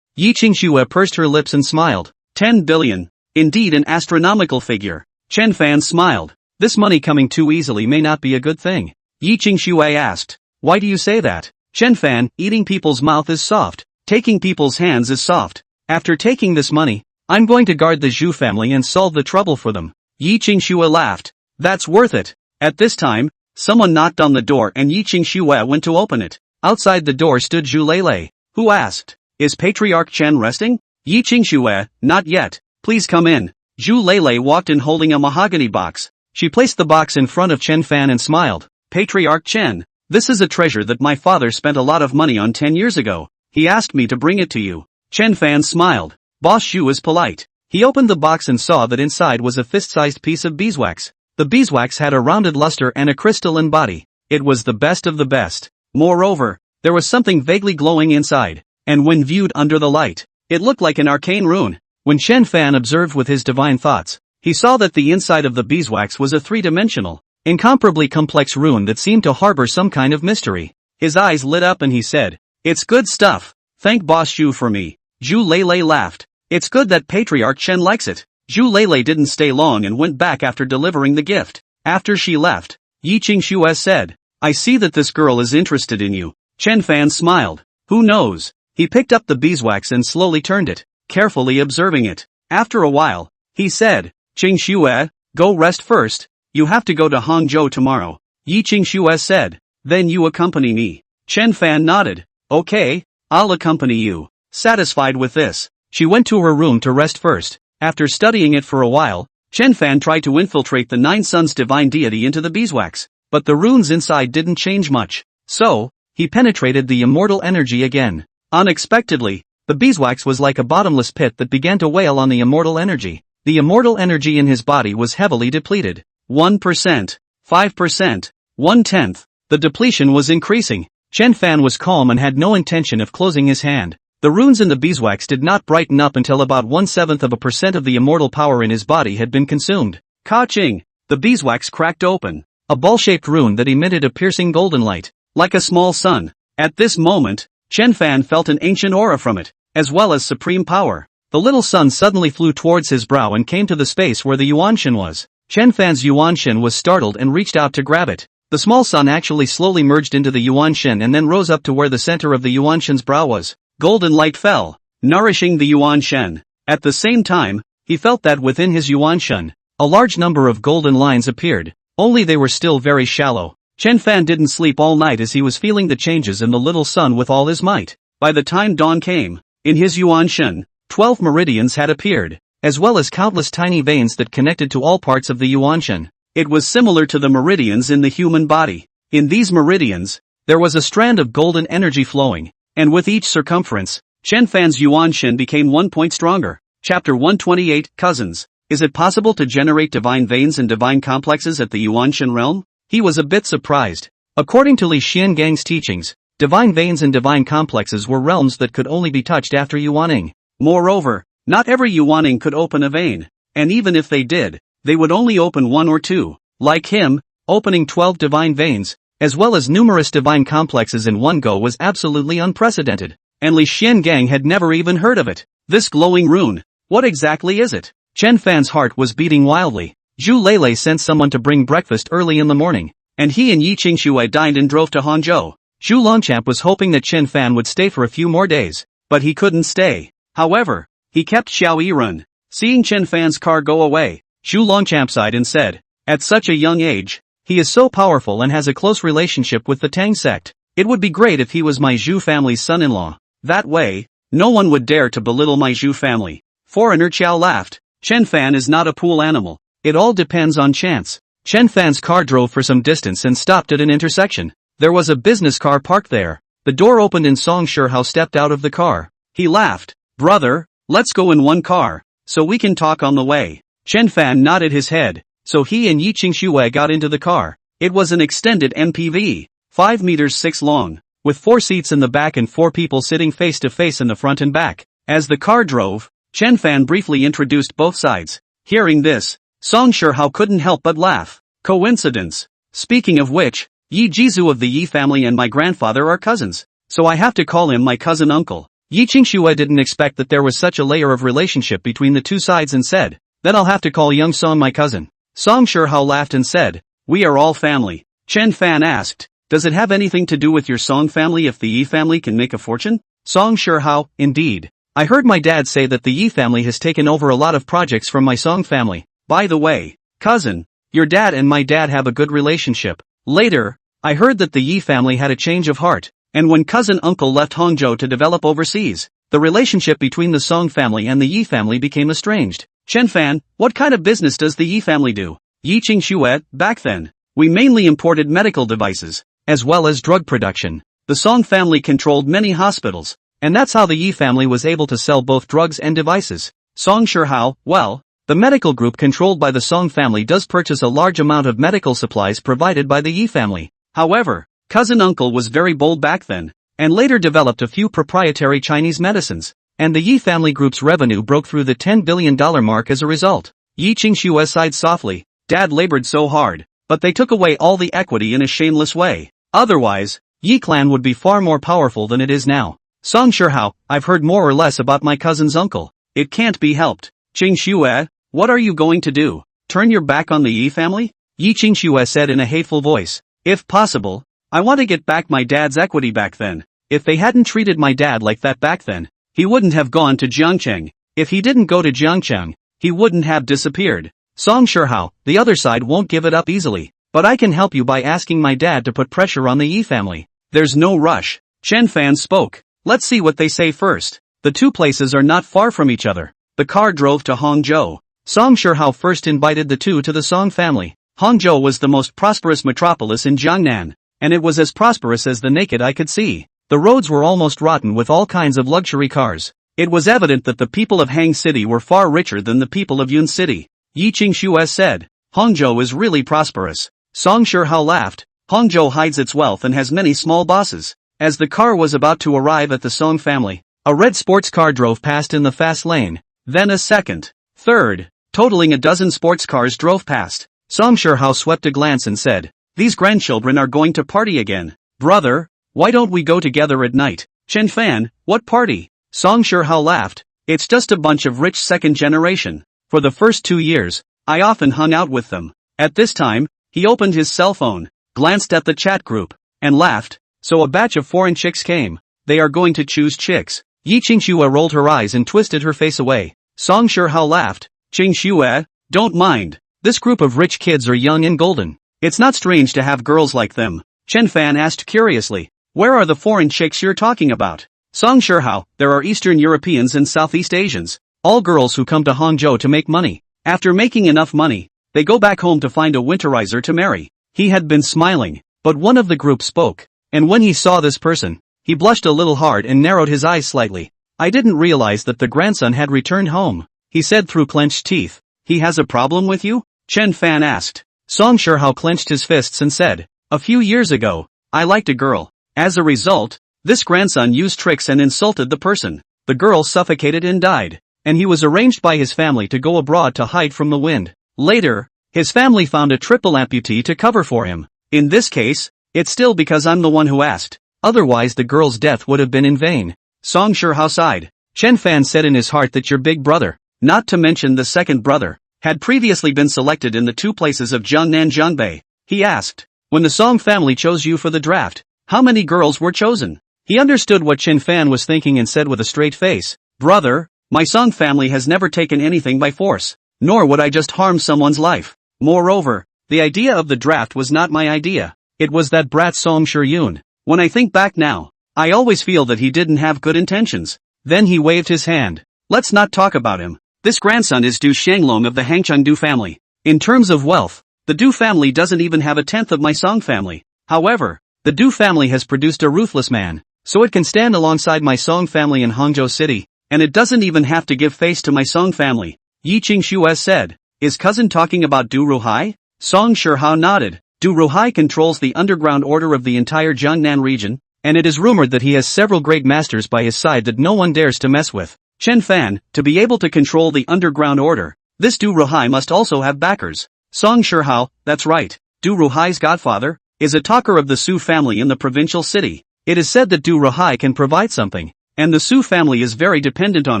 Yi Qingxue pursed her lips and smiled. 10 billion. Indeed an astronomical figure. Chen Fan smiled. This money coming too easily may not be a good thing. Yi Qingxue asked. Why do you say that? Chen Fan, eating people's mouth is soft. Taking people's hands is soft. After taking this money, I'm going to guard the Zhu family and solve the trouble for them. Yi Qingxue laughed. That's worth it. At this time, someone knocked on the door and Yi Qingxue went to open it. Outside the door stood Zhu Lei, who asked, is Patriarch Chen resting? Yi Qingxue, not yet. Please come in. Zhu Lei walked in holding a mahogany box. She placed the box in front of Chen Fan and smiled. Patriarch Chen, this is a treasure that my father spent a lot of money on 10 years ago. He asked me to bring it to you. Chen Fan smiled. Boss Xu is polite. He opened the box and saw that inside was a fist-sized piece of beeswax. The beeswax had a rounded luster and a crystalline body. It was the best of the best. Moreover, there was something vaguely glowing inside, and when viewed under the light, it looked like an arcane rune. When Chen Fan observed with his divine thoughts, he saw that the inside of the beeswax was a 3-dimensional, incomparably complex rune that seemed to harbor some kind of mystery. His eyes lit up and he said, it's good stuff. Thank Boss Xu for me. Zhu Lei laughed. It's good that Patriarch Chen likes it. Zhu Lei didn't stay long and went back after delivering the gift. After she left, Yi Qingxue said, I see that this girl is interested in you. Chen Fan smiled. Who knows? He picked up the beeswax and slowly turned it, carefully observing it. After a while, he said, Qingxue, go rest first. You have to go to Hangzhou tomorrow, Yi Qingxue said. Then you accompany me. Chen Fan nodded. Okay, I'll accompany you. Satisfied with this, she went to her room to rest first. After studying it for a while, Chen Fan tried to infiltrate the Nine Suns divine deity into the beeswax, but the runes inside didn't change much. So, he penetrated the immortal energy again. Unexpectedly, the beeswax was like a bottomless pit that began to wail on the immortal energy. The immortal energy in his body was heavily depleted. 1%, 5%, 1/10. The depletion was increasing. Chen Fan was calm and had no intention of closing his hand. The runes in the beeswax did not brighten up until about 1/7% of the immortal power in his body had been consumed. Ka-ching! The beeswax cracked open. A ball-shaped rune that emitted a piercing golden light, like a small sun. At this moment, Chen Fan felt an ancient aura from it, as well as supreme power. The little sun suddenly flew towards his brow and came to the space where the Yuanshan was. Chen Fan's Yuanshan was startled and reached out to grab it. The small sun actually slowly merged into the Yuanshan and then rose up to where the center of the Yuanshan's brow was. Golden light fell, nourishing the Yuanshan. At the same time, he felt that within his Yuanshan, a large number of golden lines appeared, only they were still very shallow. Chen Fan didn't sleep all night as he was feeling the changes in the little sun with all his might. By the time dawn came, in his Yuanshan, 12 meridians had appeared, as well as countless tiny veins that connected to all parts of the Yuanshan. It was similar to the meridians in the human body. In these meridians, there was a strand of golden energy flowing, and with each circumference, Chen Fan's Yuanshan became 1 point stronger. Chapter 128, Cousins. Is it possible to generate divine veins and divine complexes at the Yuanshan realm? He was a bit surprised. According to Li Xiangang's teachings, divine veins and divine complexes were realms that could only be touched after Yuaning. Moreover, not every Yuaning could open a vein, and even if they did, they would only open 1 or 2. Like him, opening 12 divine veins, as well as numerous divine complexes in one go was absolutely unprecedented, and Li Xiangang had never even heard of it. This glowing rune, what exactly is it? Chen Fan's heart was beating wildly. Zhu Lele sent someone to bring breakfast early in the morning, and he and Yi Qingxue dined and drove to Hangzhou. Zhu Longchamp was hoping that Chen Fan would stay for a few more days, but he couldn't stay. However, he kept Xiao Yirun. Seeing Chen Fan's car go away, Zhu Longchamp sighed and said, at such a young age, he is so powerful and has a close relationship with the Tang sect. It would be great if he was my Zhu family's son-in-law. That way, no one would dare to belittle my Zhu family. Foreigner Qiao laughed. Chen Fan is not a pool animal. It all depends on chance. Chen Fan's car drove for some distance and stopped at an intersection. There was a business car parked there. The door opened and Song Shihao stepped out of the car. He laughed. Brother, let's go in one car, so we can talk on the way. Chen Fan nodded his head, so he and Yi Qingxue got into the car. It was an extended MPV, 5 meters 6 long, with 4 seats in the back and 4 people sitting face to face in the front and back. As the car drove, Chen Fan briefly introduced both sides. Hearing this, Song Shihao couldn't help but laugh. Coincidence. Speaking of which, Yi Jizu of the Yi family and my grandfather are cousins, so I have to call him my cousin uncle. Yi Qingxue didn't expect that there was such a layer of relationship between the two sides and said, then I'll have to call young Song my cousin. Song Shihao laughed and said, we are all family. Chen Fan asked, does it have anything to do with your Song family if the Yi family can make a fortune? Song Shihao, indeed. I heard my dad say that the Yi family has taken over a lot of projects from my Song family. By the way, cousin, your dad and my dad have a good relationship. Later, I heard that the Yi family had a change of heart, and when cousin uncle left Hangzhou to develop overseas, the relationship between the Song family and the Yi family became estranged. Chen Fan, what kind of business does the Yi family do? Yi Qingxue, back then, we mainly imported medical devices, as well as drug production. The Song family controlled many hospitals, and that's how the Yi family was able to sell both drugs and devices. Song Shihao, well, the medical group controlled by the Song family does purchase a large amount of medical supplies provided by the Yi family. However, cousin uncle was very bold back then, and later developed a few proprietary Chinese medicines, and the Yi family group's revenue broke through the $10 billion mark as a result. Yi Qingxue sighed softly. Dad labored so hard, but they took away all the equity in a shameless way. Otherwise, Yi clan would be far more powerful than it is now. Song Shihao, I've heard more or less about my cousin's uncle. It can't be helped. Qingxue, what are you going to do? Turn your back on the Yi family? Yi Qingxue said in a hateful voice. If possible, I want to get back my dad's equity back then. If they hadn't treated my dad like that back then, he wouldn't have gone to Jiangcheng. If he didn't go to Jiangcheng, he wouldn't have disappeared. Song Shihao, the other side won't give it up easily. But I can help you by asking my dad to put pressure on the Yi family. There's no rush. Chen Fan spoke. Let's see what they say first. The two places are not far from each other. The car drove to Hangzhou. Song Shihao first invited the two to the Song family. Hangzhou was the most prosperous metropolis in Jiangnan, and it was as prosperous as the naked eye could see. The roads were almost rotten with all kinds of luxury cars. It was evident that the people of Hang City were far richer than the people of Yun City. Yi Qingxue said, Hangzhou is really prosperous. Song Shihao laughed. Hangzhou hides its wealth and has many small bosses. As the car was about to arrive at the Song family, a red sports car drove past in the fast lane. Then a second, third, totaling a dozen sports cars drove past. Song Shihao swept a glance and said, these grandchildren are going to party again. Brother, why don't we go together at night? Chen Fan, what party? Song Shihao laughed. It's just a bunch of rich second generation. For the first 2 years, I often hung out with them. At this time, he opened his cell phone, glanced at the chat group, and laughed. So a batch of foreign chicks came. They are going to choose chicks. Yi Qingxue rolled her eyes and twisted her face away. Song Shihao laughed. Qingxue, don't mind. This group of rich kids are young and golden. It's not strange to have girls like them. Chen Fan asked curiously. Where are the foreign chicks you're talking about? Song Shihao, there are Eastern Europeans and Southeast Asians. All girls who come to Hangzhou to make money. After making enough money, they go back home to find a winterizer to marry. He had been smiling, but one of the group spoke. And when he saw this person, he blushed a little hard and narrowed his eyes slightly. I didn't realize that the grandson had returned home, he said through clenched teeth. He has a problem with you? Chen Fan asked. Song Shihao clenched his fists and said, a few years ago, I liked a girl. As a result, this grandson used tricks and insulted the person. The girl suffocated and died, and he was arranged by his family to go abroad to hide from the wind. Later, his family found a triple amputee to cover for him. In this case, it's still because I'm the one who asked. Otherwise the girl's death would have been in vain. Song Shihao sighed. Chen Fan said in his heart that your big brother, not to mention the second brother, had previously been selected in the two places of Jiangnan Jiangbei. He asked, when the Song family chose you for the draft, how many girls were chosen? He understood what Chen Fan was thinking and said with a straight face, brother, my Song family has never taken anything by force, nor would I just harm someone's life. Moreover, the idea of the draft was not my idea. It was that brat Song Shiyun. When I think back now, I always feel that he didn't have good intentions. Then he waved his hand. Let's not talk about him. This grandson is Du Shanglong of the Hangcheng Du family. In terms of wealth, the Du family doesn't even have a tenth of my Song family. However, the Du family has produced a ruthless man, so it can stand alongside my Song family in Hangzhou City, and it doesn't even have to give face to my Song family. Yi Qingxue said. Is cousin talking about Du Ruhai? Song Shihao nodded. Du Ruhai controls the underground order of the entire Jiangnan region, and it is rumored that he has several great masters by his side that no one dares to mess with. Chen Fan, to be able to control the underground order, this Du Ruhai must also have backers. Song Shihao, that's right. Du Ruhai's godfather is a talker of the Su family in the provincial city. It is said that Du Ruhai can provide something, and the Su family is very dependent on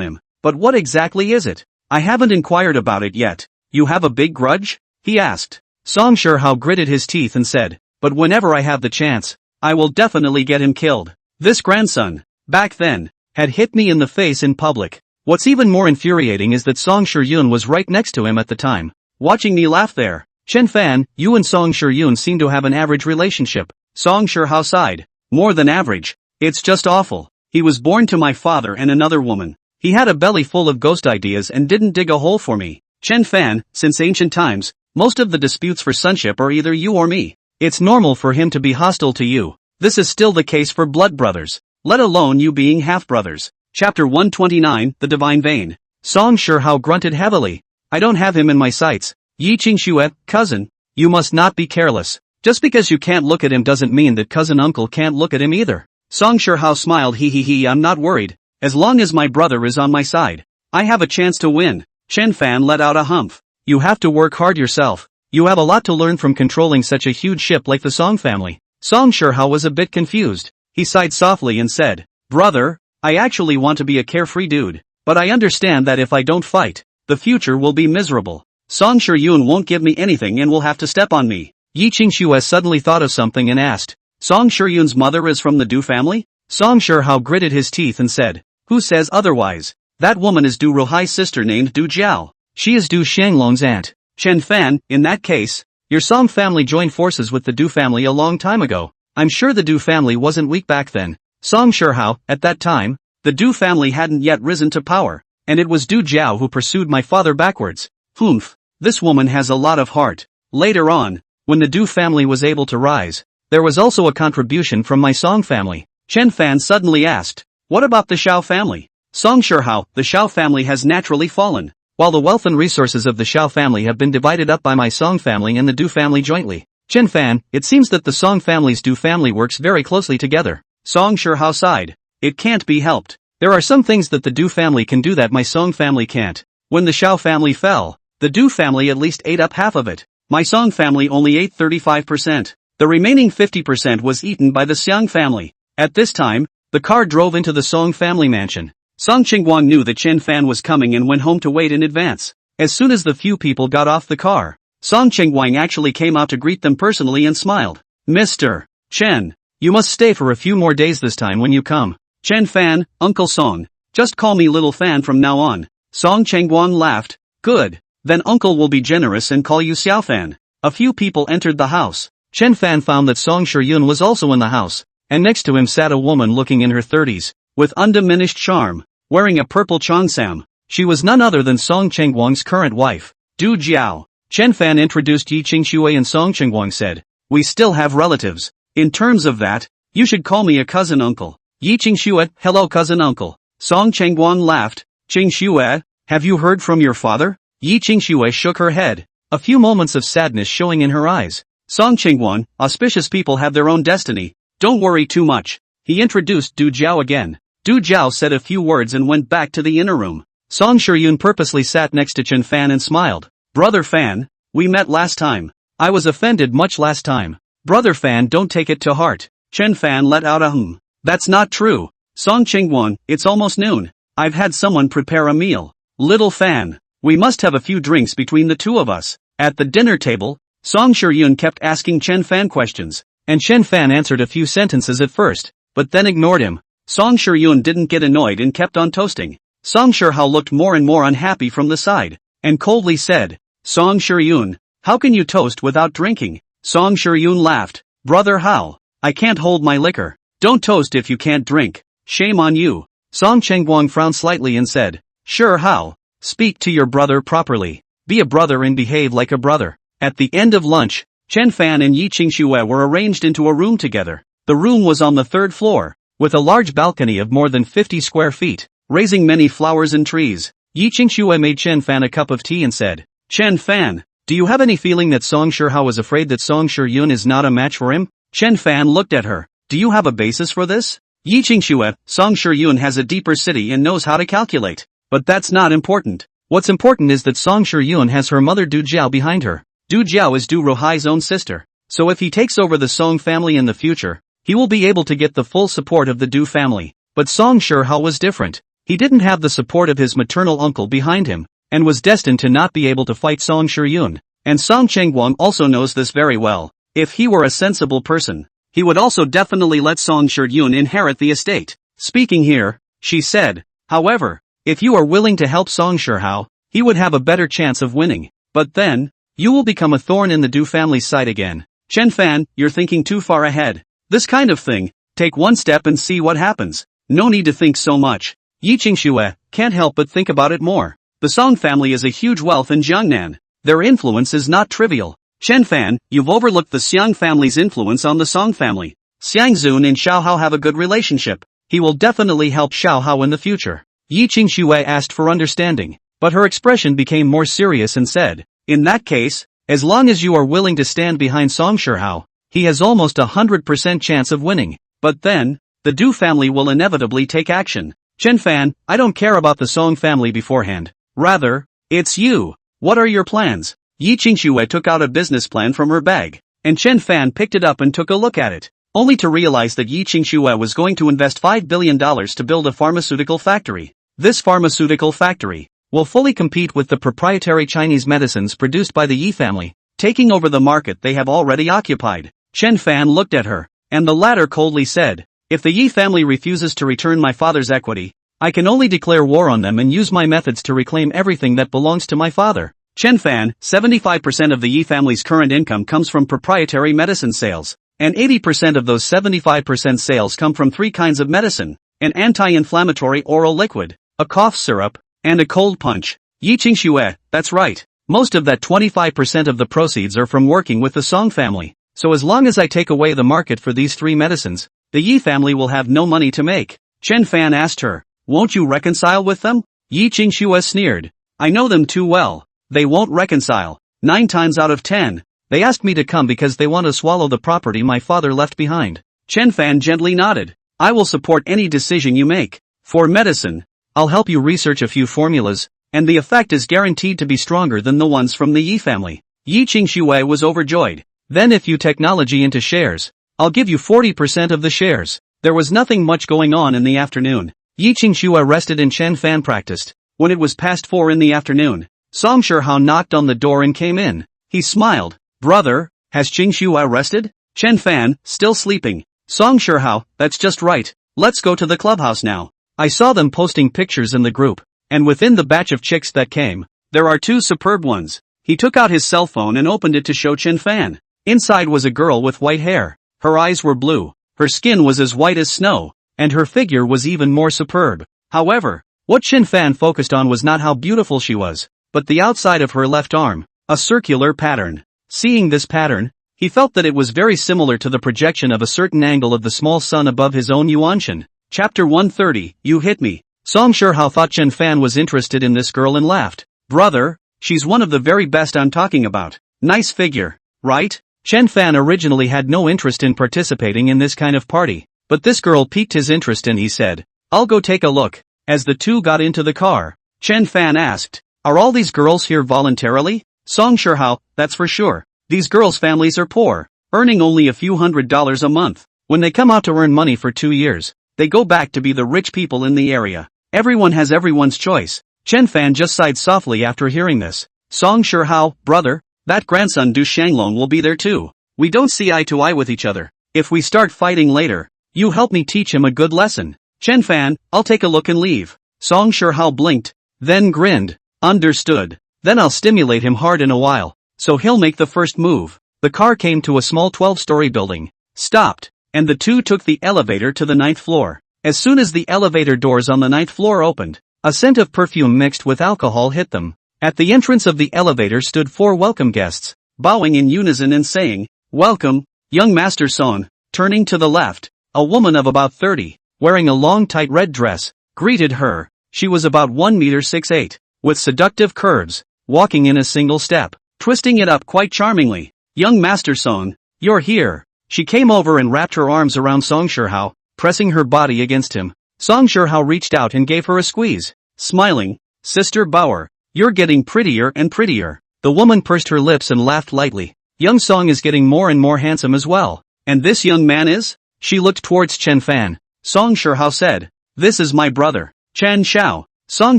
him. But what exactly is it? I haven't inquired about it yet. You have a big grudge? He asked. Song Shihao gritted his teeth and said, but whenever I have the chance, I will definitely get him killed. This grandson, back then, had hit me in the face in public. What's even more infuriating is that Song Shiyun was right next to him at the time, watching me laugh there. Chen Fan, you and Song Shiyun seem to have an average relationship. Song Shihao sighed. More than average. It's just awful. He was born to my father and another woman. He had a belly full of ghost ideas and didn't dig a hole for me. Chen Fan, since ancient times, most of the disputes for sonship are either you or me. It's normal for him to be hostile to you. This is still the case for blood brothers, let alone you being half-brothers. Chapter 129, The Divine Vein. Song Shihao grunted heavily. I don't have him in my sights. Yi Qingxue, cousin, you must not be careless. Just because you can't look at him doesn't mean that cousin uncle can't look at him either. Song Shihao smiled. I'm not worried. As long as my brother is on my side, I have a chance to win. Chen Fan let out a humph. You have to work hard yourself. You have a lot to learn from controlling such a huge ship like the Song family. Song Shihao was a bit confused. He sighed softly and said, brother, I actually want to be a carefree dude, but I understand that if I don't fight, the future will be miserable. Song Shiyun won't give me anything and will have to step on me. Yi Qingxue suddenly thought of something and asked, Song Shiyun's mother is from the Du family? Song Shihao gritted his teeth and said, who says otherwise? That woman is Du Ruhai's sister named Du Jiao. She is Du Shanglong's aunt. Chen Fan, in that case, your Song family joined forces with the Du family a long time ago. I'm sure the Du family wasn't weak back then. Song Shihao, at that time, the Du family hadn't yet risen to power, and it was Du Jiao who pursued my father backwards. Humph, this woman has a lot of heart. Later on, when the Du family was able to rise, there was also a contribution from my Song family. Chen Fan suddenly asked, what about the Xiao family? Song Shihao, the Xiao family has naturally fallen, while the wealth and resources of the Xiao family have been divided up by my Song family and the Du family jointly. Chen Fan, it seems that the Song family's Du family works very closely together. Song Shihao sighed. It can't be helped. There are some things that the Du family can do that my Song family can't. When the Xiao family fell, the Du family at least ate up half of it. My Song family only ate 35%. The remaining 50% was eaten by the Xiang family. At this time, the car drove into the Song family mansion. Song Qingguang knew that Chen Fan was coming and went home to wait in advance. As soon as the few people got off the car, Song Qingguang actually came out to greet them personally and smiled. Mr. Chen, you must stay for a few more days this time when you come. Chen Fan, Uncle Song, just call me Little Fan from now on. Song Qingguang laughed. Good, then Uncle will be generous and call you Xiao Fan. A few people entered the house. Chen Fan found that Song Shiyun was also in the house, and next to him sat a woman looking in her 30s, with undiminished charm, wearing a purple cheongsam. She was none other than Song Qingguang's current wife, Du Jiao. Chen Fan introduced Yi Qingxue and Song Qingguang said, we still have relatives. In terms of that, you should call me a cousin uncle. Yi Qingxue, hello cousin uncle. Song Qingguang laughed. Qingxue, have you heard from your father? Yi Qingxue shook her head, a few moments of sadness showing in her eyes. Song Qingguang, auspicious people have their own destiny. Don't worry too much. He introduced Du Jiao again. Du Jiao said a few words and went back to the inner room. Song Shiyun purposely sat next to Chen Fan and smiled. Brother Fan, we met last time. I was offended much last time. Brother Fan, don't take it to heart. Chen Fan let out a That's not true. Song Qingguang, it's almost noon. I've had someone prepare a meal. Little Fan, we must have a few drinks between the two of us. At the dinner table, Song Shiyun kept asking Chen Fan questions, and Chen Fan answered a few sentences at first, but then ignored him. Song Shiyun didn't get annoyed and kept on toasting. Song Shihao looked more and more unhappy from the side, and coldly said, Song Shiyun, how can you toast without drinking? Song Shiyun laughed. Brother Hao, I can't hold my liquor. Don't toast if you can't drink. Shame on you. Song Qingguang frowned slightly and said, Sure Hao, speak to your brother properly. Be a brother and behave like a brother. At the end of lunch, Chen Fan and Yi Qingxue were arranged into a room together. The room was on the third floor, with a large balcony of more than 50 square feet, raising many flowers and trees. Yi Qingxue made Chen Fan a cup of tea and said, Chen Fan, do you have any feeling that Song Shihao is afraid that Song Shiyun is not a match for him? Chen Fan looked at her. Do you have a basis for this? Yi Qingxue, Song Shiyun has a deeper city and knows how to calculate. But that's not important. What's important is that Song Shiyun has her mother Du Jiao behind her. Du Jiao is Du Ruhai's own sister. So if he takes over the Song family in the future, he will be able to get the full support of the Du family. But Song Shihao was different. He didn't have the support of his maternal uncle behind him, and was destined to not be able to fight Song Shiyun. And Song Qingguang also knows this very well. If he were a sensible person, he would also definitely let Song Shiyun inherit the estate. Speaking here, she said, however, if you are willing to help Song Shihao, he would have a better chance of winning. But then, you will become a thorn in the Du family's side again. Chen Fan, you're thinking too far ahead. This kind of thing, take one step and see what happens. No need to think so much. Yi Qingxue, can't help but think about it more. The Song family is a huge wealth in Jiangnan. Their influence is not trivial. Chen Fan, you've overlooked the Xiang family's influence on the Song family. Xiang Zun and Xiao Hao have a good relationship. He will definitely help Xiao Hao in the future. Yi Qingxue asked for understanding, but her expression became more serious and said, in that case, as long as you are willing to stand behind Song Shihao, he has almost 100% chance of winning. But then, the Du family will inevitably take action. Chen Fan, I don't care about the Song family beforehand. Rather, it's you. What are your plans? Yi Qingxue took out a business plan from her bag, and Chen Fan picked it up and took a look at it, only to realize that Yi Qingxue was going to invest $5 billion to build a pharmaceutical factory. This pharmaceutical factory will fully compete with the proprietary Chinese medicines produced by the Yi family, taking over the market they have already occupied. Chen Fan looked at her, and the latter coldly said, if the Yi family refuses to return my father's equity, I can only declare war on them and use my methods to reclaim everything that belongs to my father. Chen Fan, 75% of the Yi family's current income comes from proprietary medicine sales, and 80% of those 75% sales come from 3 kinds of medicine: an anti-inflammatory oral liquid, a cough syrup, and a cold punch. Yi Qingxue, that's right. Most of that 25% of the proceeds are from working with the Song family, so as long as I take away the market for these 3 medicines, the Yi family will have no money to make. Chen Fan asked her, won't you reconcile with them? Yi Qingxue sneered. I know them too well. They won't reconcile. 9 times out of 10. They asked me to come because they want to swallow the property my father left behind. Chen Fan gently nodded. I will support any decision you make. For medicine, I'll help you research a few formulas, and the effect is guaranteed to be stronger than the ones from the Yi family. Yi Qingxue was overjoyed. Then if you technology into shares, I'll give you 40% of the shares. There was nothing much going on in the afternoon. Yi Qingxue rested and Chen Fan practiced. When it was past 4 in the afternoon, Song Shihao knocked on the door and came in. He smiled. Brother, has Qingxue rested? Chen Fan, still sleeping. Song Shihao, that's just right. Let's go to the clubhouse now. I saw them posting pictures in the group. And within the batch of chicks that came, there are 2 superb ones. He took out his cell phone and opened it to show Chen Fan. Inside was a girl with white hair. Her eyes were blue. Her skin was as white as snow. And her figure was even more superb. However, what Chen Fan focused on was not how beautiful she was, but the outside of her left arm, a circular pattern. Seeing this pattern, he felt that it was very similar to the projection of a certain angle of the small sun above his own Yuanshan. Chapter 130, You Hit Me. Song Shihao thought Chen Fan was interested in this girl and laughed. Brother, she's one of the very best I'm talking about. Nice figure, right? Chen Fan originally had no interest in participating in this kind of party, but this girl piqued his interest and he said, I'll go take a look. As the 2 got into the car, Chen Fan asked, are all these girls here voluntarily? Song Shihao, that's for sure. These girls' families are poor, earning only a few $100s a month. When they come out to earn money for 2 years, they go back to be the rich people in the area. Everyone has everyone's choice. Chen Fan just sighed softly after hearing this. Song Shihao, brother, that grandson Du Shanglong will be there too. We don't see eye to eye with each other. If we start fighting later, you help me teach him a good lesson. Chen Fan, I'll take a look and leave. Song Shihao blinked, then grinned. Understood. Then I'll stimulate him hard in a while, so he'll make the first move. The car came to a small 12-story building, stopped, and the 2 took the elevator to the 9th floor. As soon as the elevator doors on the 9th floor opened, a scent of perfume mixed with alcohol hit them. At the entrance of the elevator stood 4 welcome guests, bowing in unison and saying, Welcome, young Master Song. Turning to the left, a woman of about 30, wearing a long tight red dress, greeted her. She was about 1.68 m, with seductive curves, walking in a single step, twisting it up quite charmingly. Young Master Song, you're here. She came over and wrapped her arms around Song Shihao, pressing her body against him. Song Shihao reached out and gave her a squeeze, smiling. Sister Bauer, you're getting prettier and prettier. The woman pursed her lips and laughed lightly. Young Song is getting more and more handsome as well. And this young man is? She looked towards Chen Fan. Song Shihao said, this is my brother, Chen Xiao. Song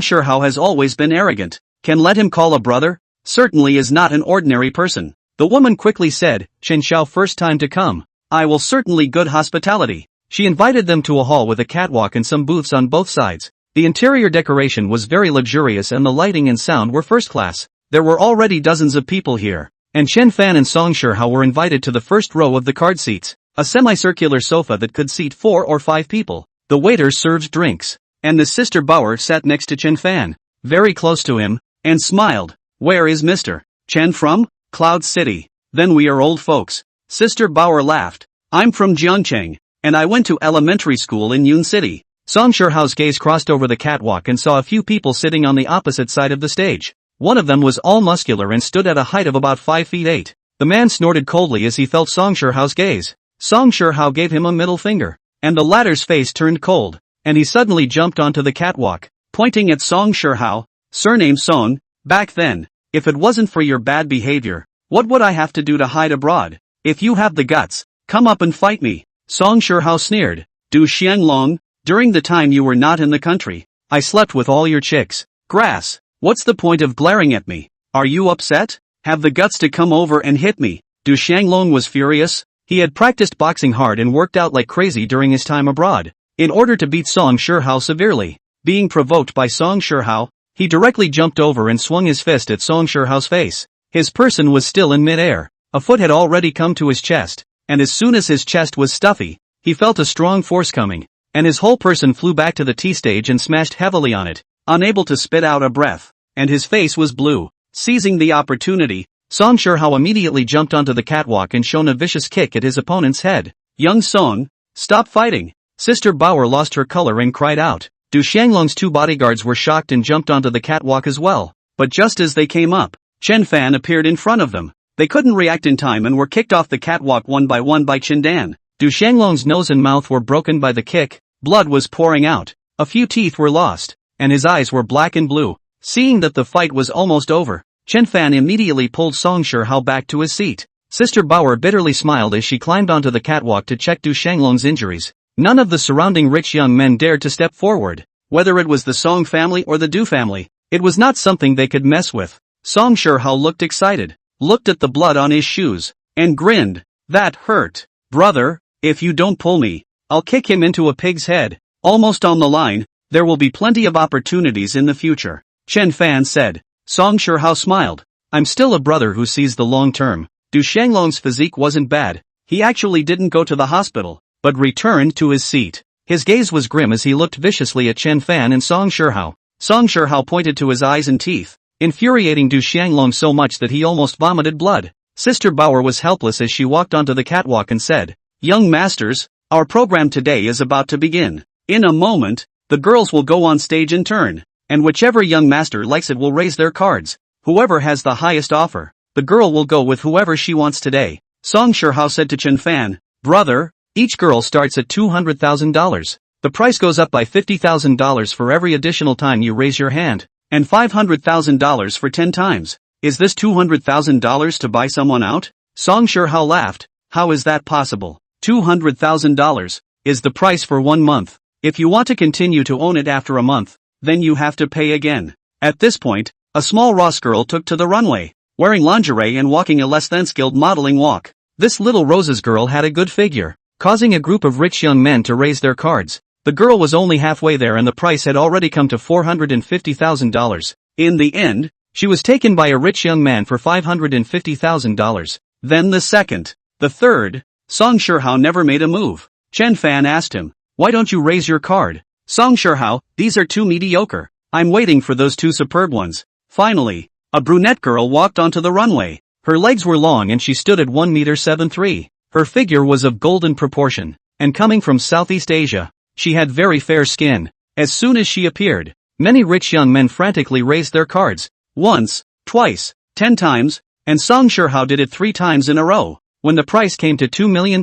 Shihao has always been arrogant. Can let him call a brother? Certainly is not an ordinary person. The woman quickly said, Chen Xiao first time to come. I will certainly good hospitality. She invited them to a hall with a catwalk and some booths on both sides. The interior decoration was very luxurious and the lighting and sound were first class. There were already dozens of people here, and Chen Fan and Song Shihao were invited to the first row of the card seats, a semicircular sofa that could seat 4 or 5 people. The waiter served drinks, and the sister Bauer sat next to Chen Fan, very close to him, and smiled. Where is Mr. Chen from? Cloud City. Then we are old folks. Sister Bauer laughed. I'm from Jiangcheng, and I went to elementary school in Yun City. Song Shihao's gaze crossed over the catwalk and saw a few people sitting on the opposite side of the stage. One of them was all muscular and stood at a height of about 5 feet 8. The man snorted coldly as he felt Song Shihao's gaze. Song Shihao gave him a middle finger, and the latter's face turned cold, and he suddenly jumped onto the catwalk, pointing at Song Shihao. Surname Song, back then, if it wasn't for your bad behavior, what would I have to do to hide abroad? If you have the guts, come up and fight me. Song Shihao sneered. Du Xianglong, during the time you were not in the country, I slept with all your chicks. Grass, what's the point of glaring at me? Are you upset? Have the guts to come over and hit me. Du Xianglong was furious. He had practiced boxing hard and worked out like crazy during his time abroad, in order to beat Song Shihao severely. Being provoked by Song Shihao, He directly jumped over and swung his fist at Song Shihao's face. His person was still in mid-air. A foot had already come to his chest, and as soon as his chest was stuffy, he felt a strong force coming, and his whole person flew back to the T-stage and smashed heavily on it, unable to spit out a breath, and his face was blue. Seizing the opportunity, Song Shihao immediately jumped onto the catwalk and shone a vicious kick at his opponent's head. Young Song, stop fighting! Sister Bauer lost her color and cried out. Du Xianglong's two bodyguards were shocked and jumped onto the catwalk as well, but just as they came up, Chen Fan appeared in front of them. They couldn't react in time and were kicked off the catwalk one by Chen Dan. Du Xianglong's nose and mouth were broken by the kick, blood was pouring out, a few teeth were lost, and his eyes were black and blue. Seeing that the fight was almost over, Chen Fan immediately pulled Song Shihao back to his seat. Sister Bauer bitterly smiled as she climbed onto the catwalk to check Du Xianglong's injuries. None of the surrounding rich young men dared to step forward. Whether it was the Song family or the Du family, it was not something they could mess with. Song Shihao looked excited, looked at the blood on his shoes, and grinned. That hurt. Brother, if you don't pull me, I'll kick him into a pig's head. Almost on the line, there will be plenty of opportunities in the future, Chen Fan said. Song Shihao smiled. I'm still a brother who sees the long term. Du Xianglong's physique wasn't bad. He actually didn't go to the hospital, but returned to his seat. His gaze was grim as he looked viciously at Chen Fan and Song Shihao. Song Shihao pointed to his eyes and teeth, infuriating Du Xianglong so much that he almost vomited blood. Sister Bauer was helpless as she walked onto the catwalk and said, Young masters, our program today is about to begin. In a moment, the girls will go on stage in turn, and whichever young master likes it will raise their cards. Whoever has the highest offer, the girl will go with whoever she wants today. Song Shihao said to Chen Fan, Brother, each girl starts at $200,000. The price goes up by $50,000 for every additional time you raise your hand, and $500,000 for 10 times. Is this $200,000 to buy someone out? Song Shihao laughed. How is that possible? $200,000 is the price for 1 month. If you want to continue to own it after a month, then you have to pay again. At this point, a small Ross girl took to the runway, wearing lingerie and walking a less than skilled modeling walk. This little Roses girl had a good figure, causing a group of rich young men to raise their cards. The girl was only halfway there and the price had already come to $450,000. In the end, she was taken by a rich young man for $550,000. Then the second, the third. Song Shihao never made a move. Chen Fan asked him, Why don't you raise your card? Song Shihao, these are too mediocre. I'm waiting for those two superb ones. Finally, a brunette girl walked onto the runway. Her legs were long and she stood at 1.73 m. Her figure was of golden proportion, and coming from Southeast Asia, she had very fair skin. As soon as she appeared, many rich young men frantically raised their cards. Once, twice, 10 times, and Song Shihao did it 3 times in a row. When the price came to $2 million,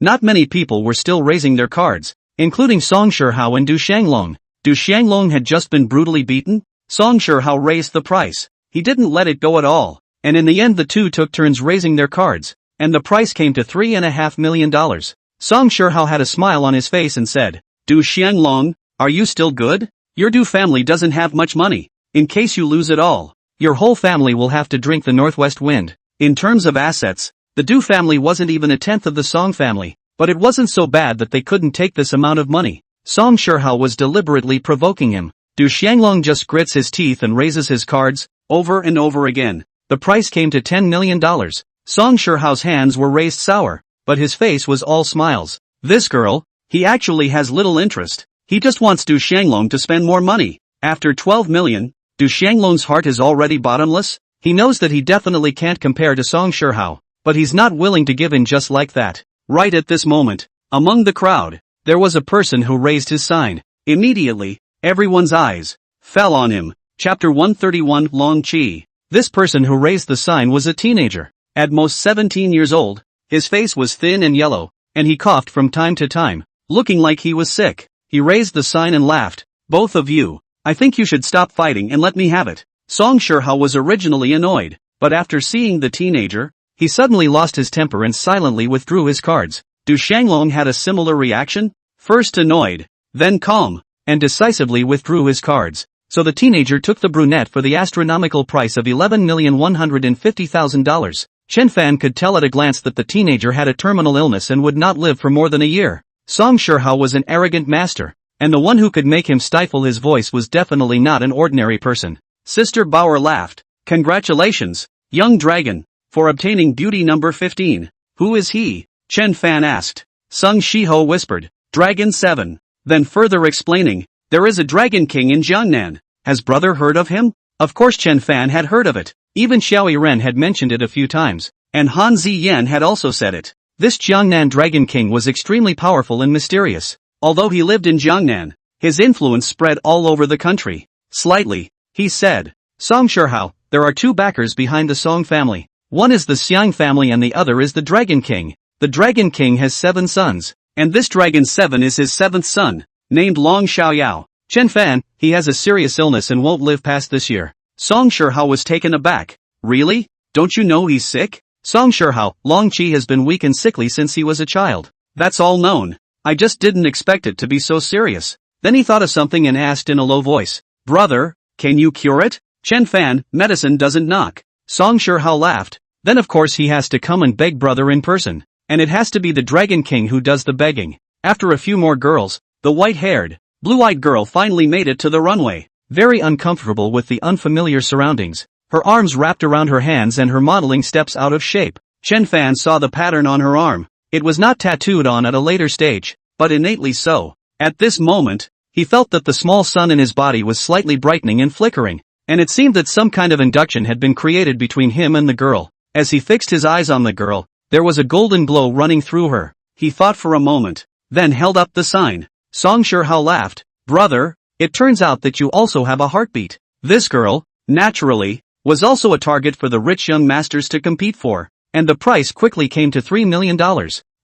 not many people were still raising their cards, including Song Shihao and Du Xianglong. Du Xianglong had just been brutally beaten. Song Shihao raised the price. He didn't let it go at all, and in the end the two took turns raising their cards, and the price came to $3.5 million. Song Shihao had a smile on his face and said, Du Xianglong, are you still good? Your Du family doesn't have much money. In case you lose it all, your whole family will have to drink the northwest wind. In terms of assets, the Du family wasn't even a tenth of the Song family, but it wasn't so bad that they couldn't take this amount of money. Song Shihao was deliberately provoking him. Du Xianglong just grits his teeth and raises his cards, over and over again. The price came to $10 million. Song Shihao's hands were raised sour, but his face was all smiles. This girl, he actually has little interest. He just wants Du Xianglong to spend more money. After 12 million, Du Xianglong's heart is already bottomless. He knows that he definitely can't compare to Song Shihao, but he's not willing to give in just like that. Right at this moment, among the crowd, there was a person who raised his sign. Immediately, everyone's eyes fell on him. Chapter 131 Long Chi. This person who raised the sign was a teenager, at most 17 years old. His face was thin and yellow, and he coughed from time to time, looking like he was sick. He raised the sign and laughed. Both of you, I think you should stop fighting and let me have it. Song Shihao was originally annoyed, but after seeing the teenager, he suddenly lost his temper and silently withdrew his cards. Du Xianglong had a similar reaction, first annoyed, then calm, and decisively withdrew his cards. So the teenager took the brunette for the astronomical price of $11,150,000. Chen Fan could tell at a glance that the teenager had a terminal illness and would not live for more than a year. Song Shihao was an arrogant master. and the one who could make him stifle his voice was definitely not an ordinary person. Sister Bauer laughed. Congratulations, young dragon, for obtaining beauty number 15. Who is he? Chen Fan asked. Sung Shiho whispered. Dragon 7. Then further explaining, there is a dragon king in Jiangnan. Has brother heard of him? Of course Chen Fan had heard of it. Even Xiao Ren had mentioned it a few times, and Han Ziyan had also said it. This Jiangnan Dragon King was extremely powerful and mysterious. Although he lived in Jiangnan, his influence spread all over the country. Slightly, he said. Song Shihao, there are two backers behind the Song family. One is the Xiang family and the other is the Dragon King. The Dragon King has 7 sons, and this Dragon 7 is his 7th son, named Long Xiaoyao. Chen Fan, he has a serious illness and won't live past this year. Song Shihao was taken aback. Really? Don't you know he's sick? Song Shihao, Long Qi has been weak and sickly since he was a child. That's all known. I just didn't expect it to be so serious. Then he thought of something and asked in a low voice. Brother, can you cure it? Chen Fan, medicine doesn't knock. Song Shihao laughed. Then of course he has to come and beg brother in person. And it has to be the Dragon King who does the begging. After a few more girls, the white-haired, blue-eyed girl finally made it to the runway. Very uncomfortable with the unfamiliar surroundings. Her arms wrapped around her hands and her modeling steps out of shape. Chen Fan saw the pattern on her arm. It was not tattooed on at a later stage, but innately so. At this moment, he felt that the small sun in his body was slightly brightening and flickering, and it seemed that some kind of induction had been created between him and the girl. As he fixed his eyes on the girl, there was a golden glow running through her. He thought for a moment, then held up the sign. Song Shihao laughed. Brother, it turns out that you also have a heartbeat. This girl, naturally, was also a target for the rich young masters to compete for, and the price quickly came to $3 million.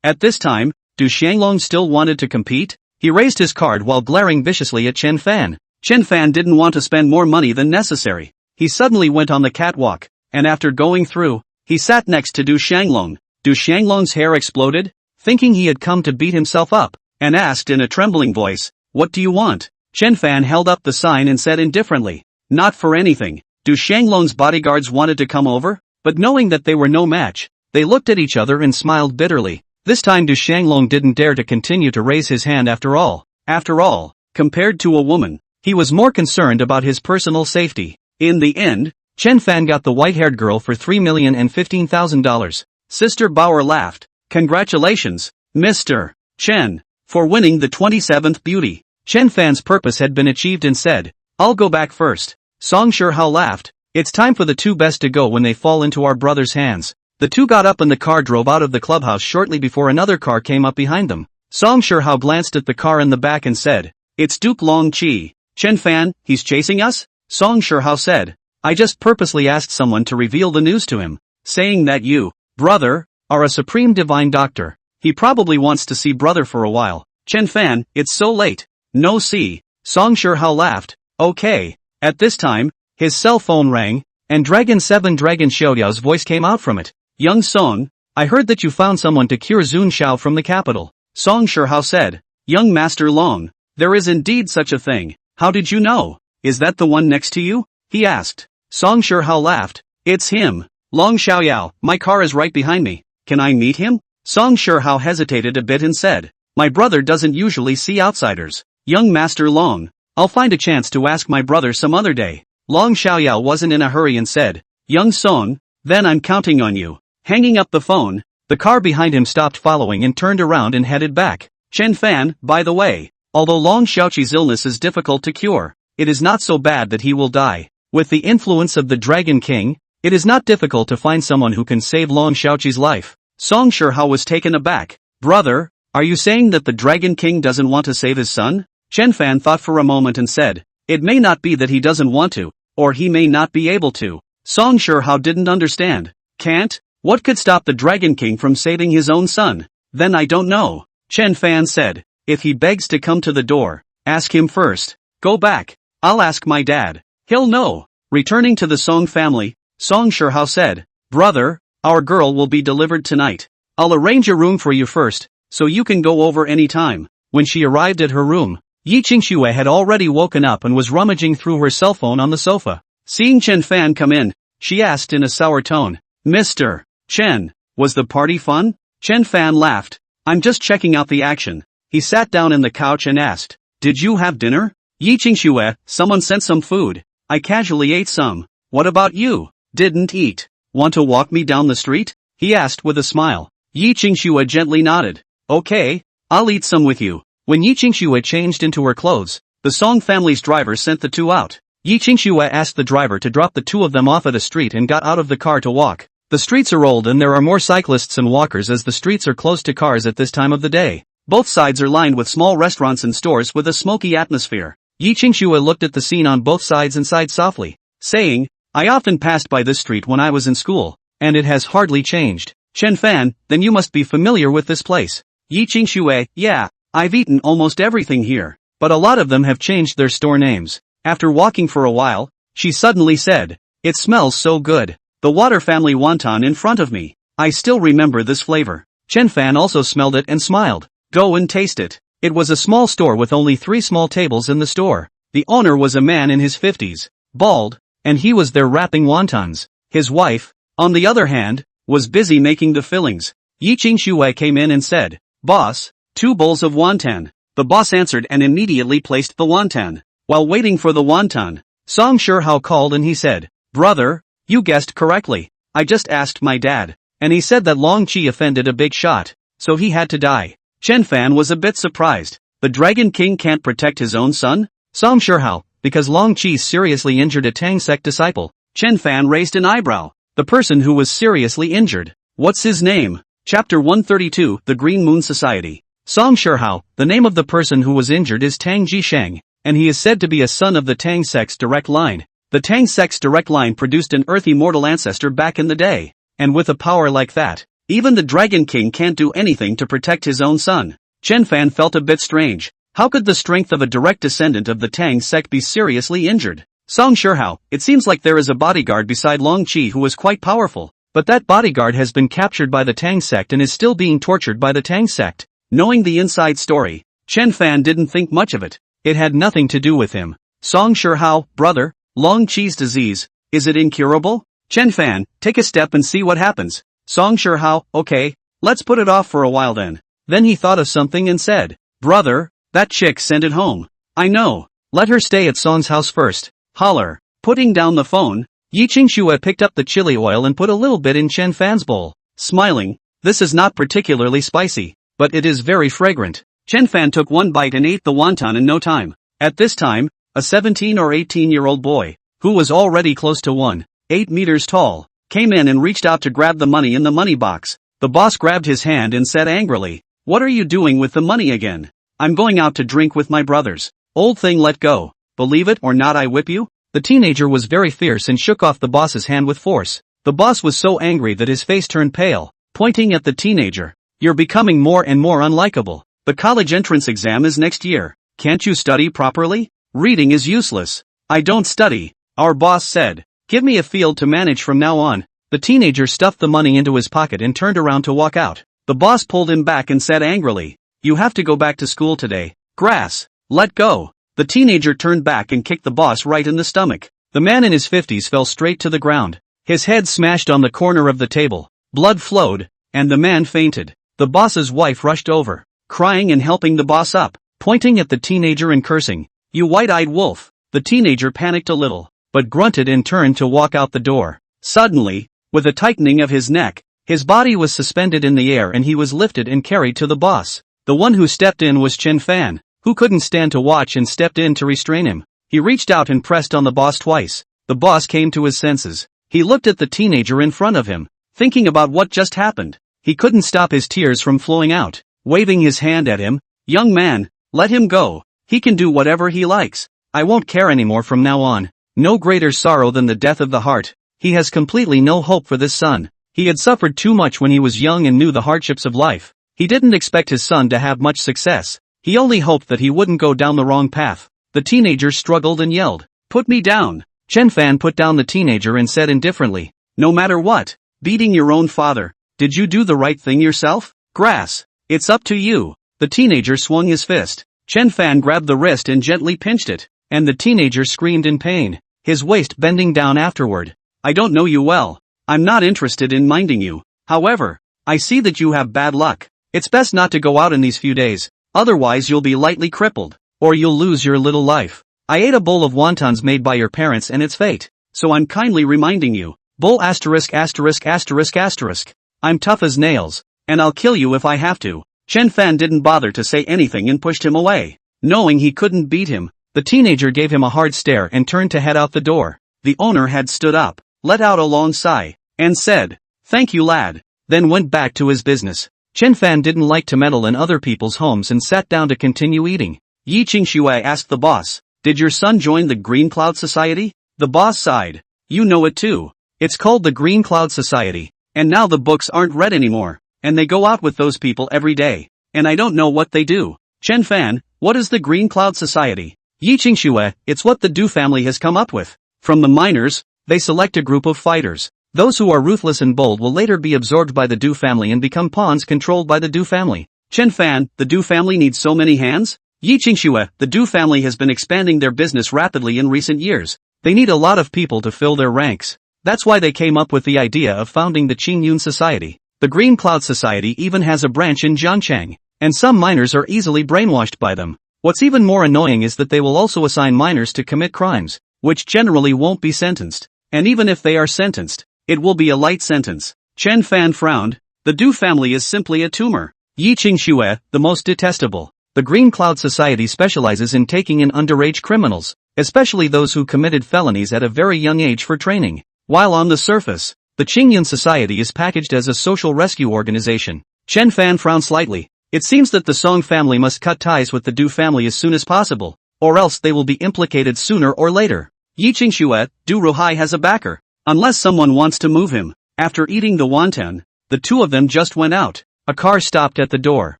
At this time, Du Xianglong still wanted to compete? He raised his card while glaring viciously at Chen Fan. Chen Fan didn't want to spend more money than necessary. He suddenly went on the catwalk, and after going through, he sat next to Du Xianglong. Du Xianglong's hair exploded, thinking he had come to beat himself up, and asked in a trembling voice, "What do you want?" Chen Fan held up the sign and said indifferently, "Not for anything." Du Xianglong's bodyguards wanted to come over, but knowing that they were no match, they looked at each other and smiled bitterly. This time Du Xianglong didn't dare to continue to raise his hand after all. After all, compared to a woman, he was more concerned about his personal safety. In the end, Chen Fan got the white-haired girl for $3,015,000. Sister Bauer laughed. Congratulations, Mr. Chen, for winning the 27th beauty. Chen Fan's purpose had been achieved and said, I'll go back first. Song Shihao laughed. It's time for the two best to go when they fall into our brother's hands. The two got up and the car drove out of the clubhouse shortly before another car came up behind them. Song Shihao glanced at the car in the back and said, It's Duke Long Qi. Chen Fan, he's chasing us? Song Shihao said, I just purposely asked someone to reveal the news to him, saying that you, brother, are a supreme divine doctor. He probably wants to see brother for a while. Chen Fan, it's so late. No see. Song Shihao laughed. Okay. At this time, his cell phone rang, and Dragon 7 Dragon Xiaoyao's voice came out from it. Young Song, I heard that you found someone to cure Zun Xiao from the capital. Song Shihao said. Young Master Long, there is indeed such a thing. How did you know? Is that the one next to you? He asked. Song Shihao laughed. It's him. Long Xiaoyao, my car is right behind me. Can I meet him? Song Shihao hesitated a bit and said, My brother doesn't usually see outsiders. Young Master Long, I'll find a chance to ask my brother some other day. Long Xiaoyao wasn't in a hurry and said, Young Song, then I'm counting on you. Hanging up the phone, the car behind him stopped following and turned around and headed back. Chen Fan, by the way, although Long Xiaoqi's illness is difficult to cure, it is not so bad that he will die. With the influence of the Dragon King, it is not difficult to find someone who can save Long Xiaoqi's life. Song Shihao was taken aback. Brother, are you saying that the Dragon King doesn't want to save his son? Chen Fan thought for a moment and said, It may not be that he doesn't want to, or he may not be able to. Song Shihao didn't understand. Can't? What could stop the Dragon King from saving his own son? Then I don't know. Chen Fan said, If he begs to come to the door, ask him first. Go back. I'll ask my dad. He'll know. Returning to the Song family, Song Shihao said, Brother, our girl will be delivered tonight. I'll arrange a room for you first, so you can go over any time. When she arrived at her room, Yi Qingxue had already woken up and was rummaging through her cell phone on the sofa. Seeing Chen Fan come in, she asked in a sour tone, Mr. Chen, was the party fun? Chen Fan laughed. I'm just checking out the action. He sat down in the couch and asked, Did you have dinner? Yi Qingxue, someone sent some food. I casually ate some. What about you? Didn't eat. Want to walk me down the street? He asked with a smile. Yi Qingxue gently nodded. Okay, I'll eat some with you. When Yi Qingxue changed into her clothes, the Song family's driver sent the two out. Yi Qingxue asked the driver to drop the two of them off at a street and got out of the car to walk. The streets are old and there are more cyclists and walkers as the streets are closed to cars at this time of the day. Both sides are lined with small restaurants and stores with a smoky atmosphere. Yi Qingxue looked at the scene on both sides and sighed softly, saying, I often passed by this street when I was in school, and it has hardly changed. Chen Fan, then you must be familiar with this place. Yi Qingxue, yeah, I've eaten almost everything here, but a lot of them have changed their store names. After walking for a while, she suddenly said, it smells so good. The water family wonton in front of me. I still remember this flavor. Chen Fan also smelled it and smiled. Go and taste it. It was a small store with only 3 small tables in the store. The owner was a man in his 50s, bald, and he was there wrapping wontons. His wife, on the other hand, was busy making the fillings. Yi Qingxue came in and said, Boss, 2 bowls of wonton. The boss answered and immediately placed the wonton. While waiting for the wonton, Song Shihao called and he said, Brother, you guessed correctly. I just asked my dad, and he said that Long Qi offended a big shot, so he had to die. Chen Fan was a bit surprised. The Dragon King can't protect his own son? Song Shihao, because Long Qi seriously injured a Tang sect disciple. Chen Fan raised an eyebrow. The person who was seriously injured. What's his name? Chapter 132, The Green Moon Society. Song Shihao, the name of the person who was injured is Tang Jisheng, and he is said to be a son of the Tang sect's direct line. The Tang sect's direct line produced an earth immortal ancestor back in the day, and with a power like that, even the Dragon King can't do anything to protect his own son. Chen Fan felt a bit strange. How could the strength of a direct descendant of the Tang sect be seriously injured? Song Shihao, it seems like there is a bodyguard beside Long Qi who is quite powerful, but that bodyguard has been captured by the Tang sect and is still being tortured by the Tang sect. Knowing the inside story, Chen Fan didn't think much of it. It had nothing to do with him. Song Shihao, brother, Long Qi's disease, is it incurable? Chen Fan, take a step and see what happens. Song Shihao, okay, let's put it off for a while then. Then he thought of something and said, Brother, that chick sent it home. I know. Let her stay at Song's house first. Holler. Putting down the phone, Yi Qingxue picked up the chili oil and put a little bit in Chen Fan's bowl. Smiling, this is not particularly spicy, but it is very fragrant. Chen Fan took one bite and ate the wonton in no time. At this time, a 17 or 18-year-old boy, who was already close to 1.8 meters tall, came in and reached out to grab the money in the money box. The boss grabbed his hand and said angrily, What are you doing with the money again? I'm going out to drink with my brothers. Old thing, let go. Believe it or not, I whip you? The teenager was very fierce and shook off the boss's hand with force. The boss was so angry that his face turned pale, pointing at the teenager. You're becoming more and more unlikable. The college entrance exam is next year. Can't you study properly? Reading is useless. I don't study, our boss said. Give me a field to manage from now on. The teenager stuffed the money into his pocket and turned around to walk out. The boss pulled him back and said angrily, You have to go back to school today. Grass. Let go. The teenager turned back and kicked the boss right in the stomach. The man in his 50s fell straight to the ground. His head smashed on the corner of the table. Blood flowed, and the man fainted. The boss's wife rushed over, crying and helping the boss up, pointing at the teenager and cursing. You white-eyed wolf. The teenager panicked a little, but grunted and turned to walk out the door. Suddenly, with a tightening of his neck, his body was suspended in the air and he was lifted and carried to the boss. The one who stepped in was Chen Fan, who couldn't stand to watch and stepped in to restrain him. He reached out and pressed on the boss twice. The boss came to his senses. He looked at the teenager in front of him, thinking about what just happened. He couldn't stop his tears from flowing out. Waving his hand at him, Young man, let him go. He can do whatever he likes. I won't care anymore from now on. No greater sorrow than the death of the heart. He has completely no hope for this son. He had suffered too much when he was young and knew the hardships of life. He didn't expect his son to have much success. He only hoped that he wouldn't go down the wrong path. The teenager struggled and yelled, Put me down. Chen Fan put down the teenager and said indifferently, No matter what, beating your own father, did you do the right thing yourself? Grass. It's up to you. The teenager swung his fist. Chen Fan grabbed the wrist and gently pinched it, and the teenager screamed in pain, his waist bending down afterward. I don't know you well. I'm not interested in minding you. However, I see that you have bad luck. It's best not to go out in these few days, otherwise you'll be lightly crippled. or you'll lose your little life. I ate a bowl of wontons made by your parents and it's fate. So I'm kindly reminding you. Bull asterisk asterisk asterisk asterisk. I'm tough as nails, and I'll kill you if I have to. Chen Fan didn't bother to say anything and pushed him away. Knowing he couldn't beat him, the teenager gave him a hard stare and turned to head out the door. The owner had stood up, let out a long sigh, and said, "Thank you, lad," then went back to his business. Chen Fan didn't like to meddle in other people's homes and sat down to continue eating. Yi Qingxue asked the boss, "Did your son join the Green Cloud Society?" The boss sighed. "You know it too. It's called the Green Cloud Society, and now the books aren't read anymore, and they go out with those people every day, and I don't know what they do." Chen Fan, what is the Green Cloud Society? Yi Qingxue, it's what the Du family has come up with. From the miners, they select a group of fighters. Those who are ruthless and bold will later be absorbed by the Du family and become pawns controlled by the Du family. Chen Fan, the Du family needs so many hands? Yi Qingxue, the Du family has been expanding their business rapidly in recent years. They need a lot of people to fill their ranks. That's why they came up with the idea of founding the Qingyun Society. The Green Cloud Society even has a branch in Jiangchang, and some miners are easily brainwashed by them. What's even more annoying is that they will also assign miners to commit crimes, which generally won't be sentenced. And even if they are sentenced, it will be a light sentence. Chen Fan frowned. The Du family is simply a tumor. Yi Qingxue, the most detestable. The Green Cloud Society specializes in taking in underage criminals, especially those who committed felonies at a very young age for training. While on the surface, the Qingyun Society is packaged as a social rescue organization. Chen Fan frowned slightly. It seems that the Song family must cut ties with the Du family as soon as possible, or else they will be implicated sooner or later. Yi Qingxue, Du Ruhai has a backer. Unless someone wants to move him. After eating the wonton, the two of them just went out. A car stopped at the door.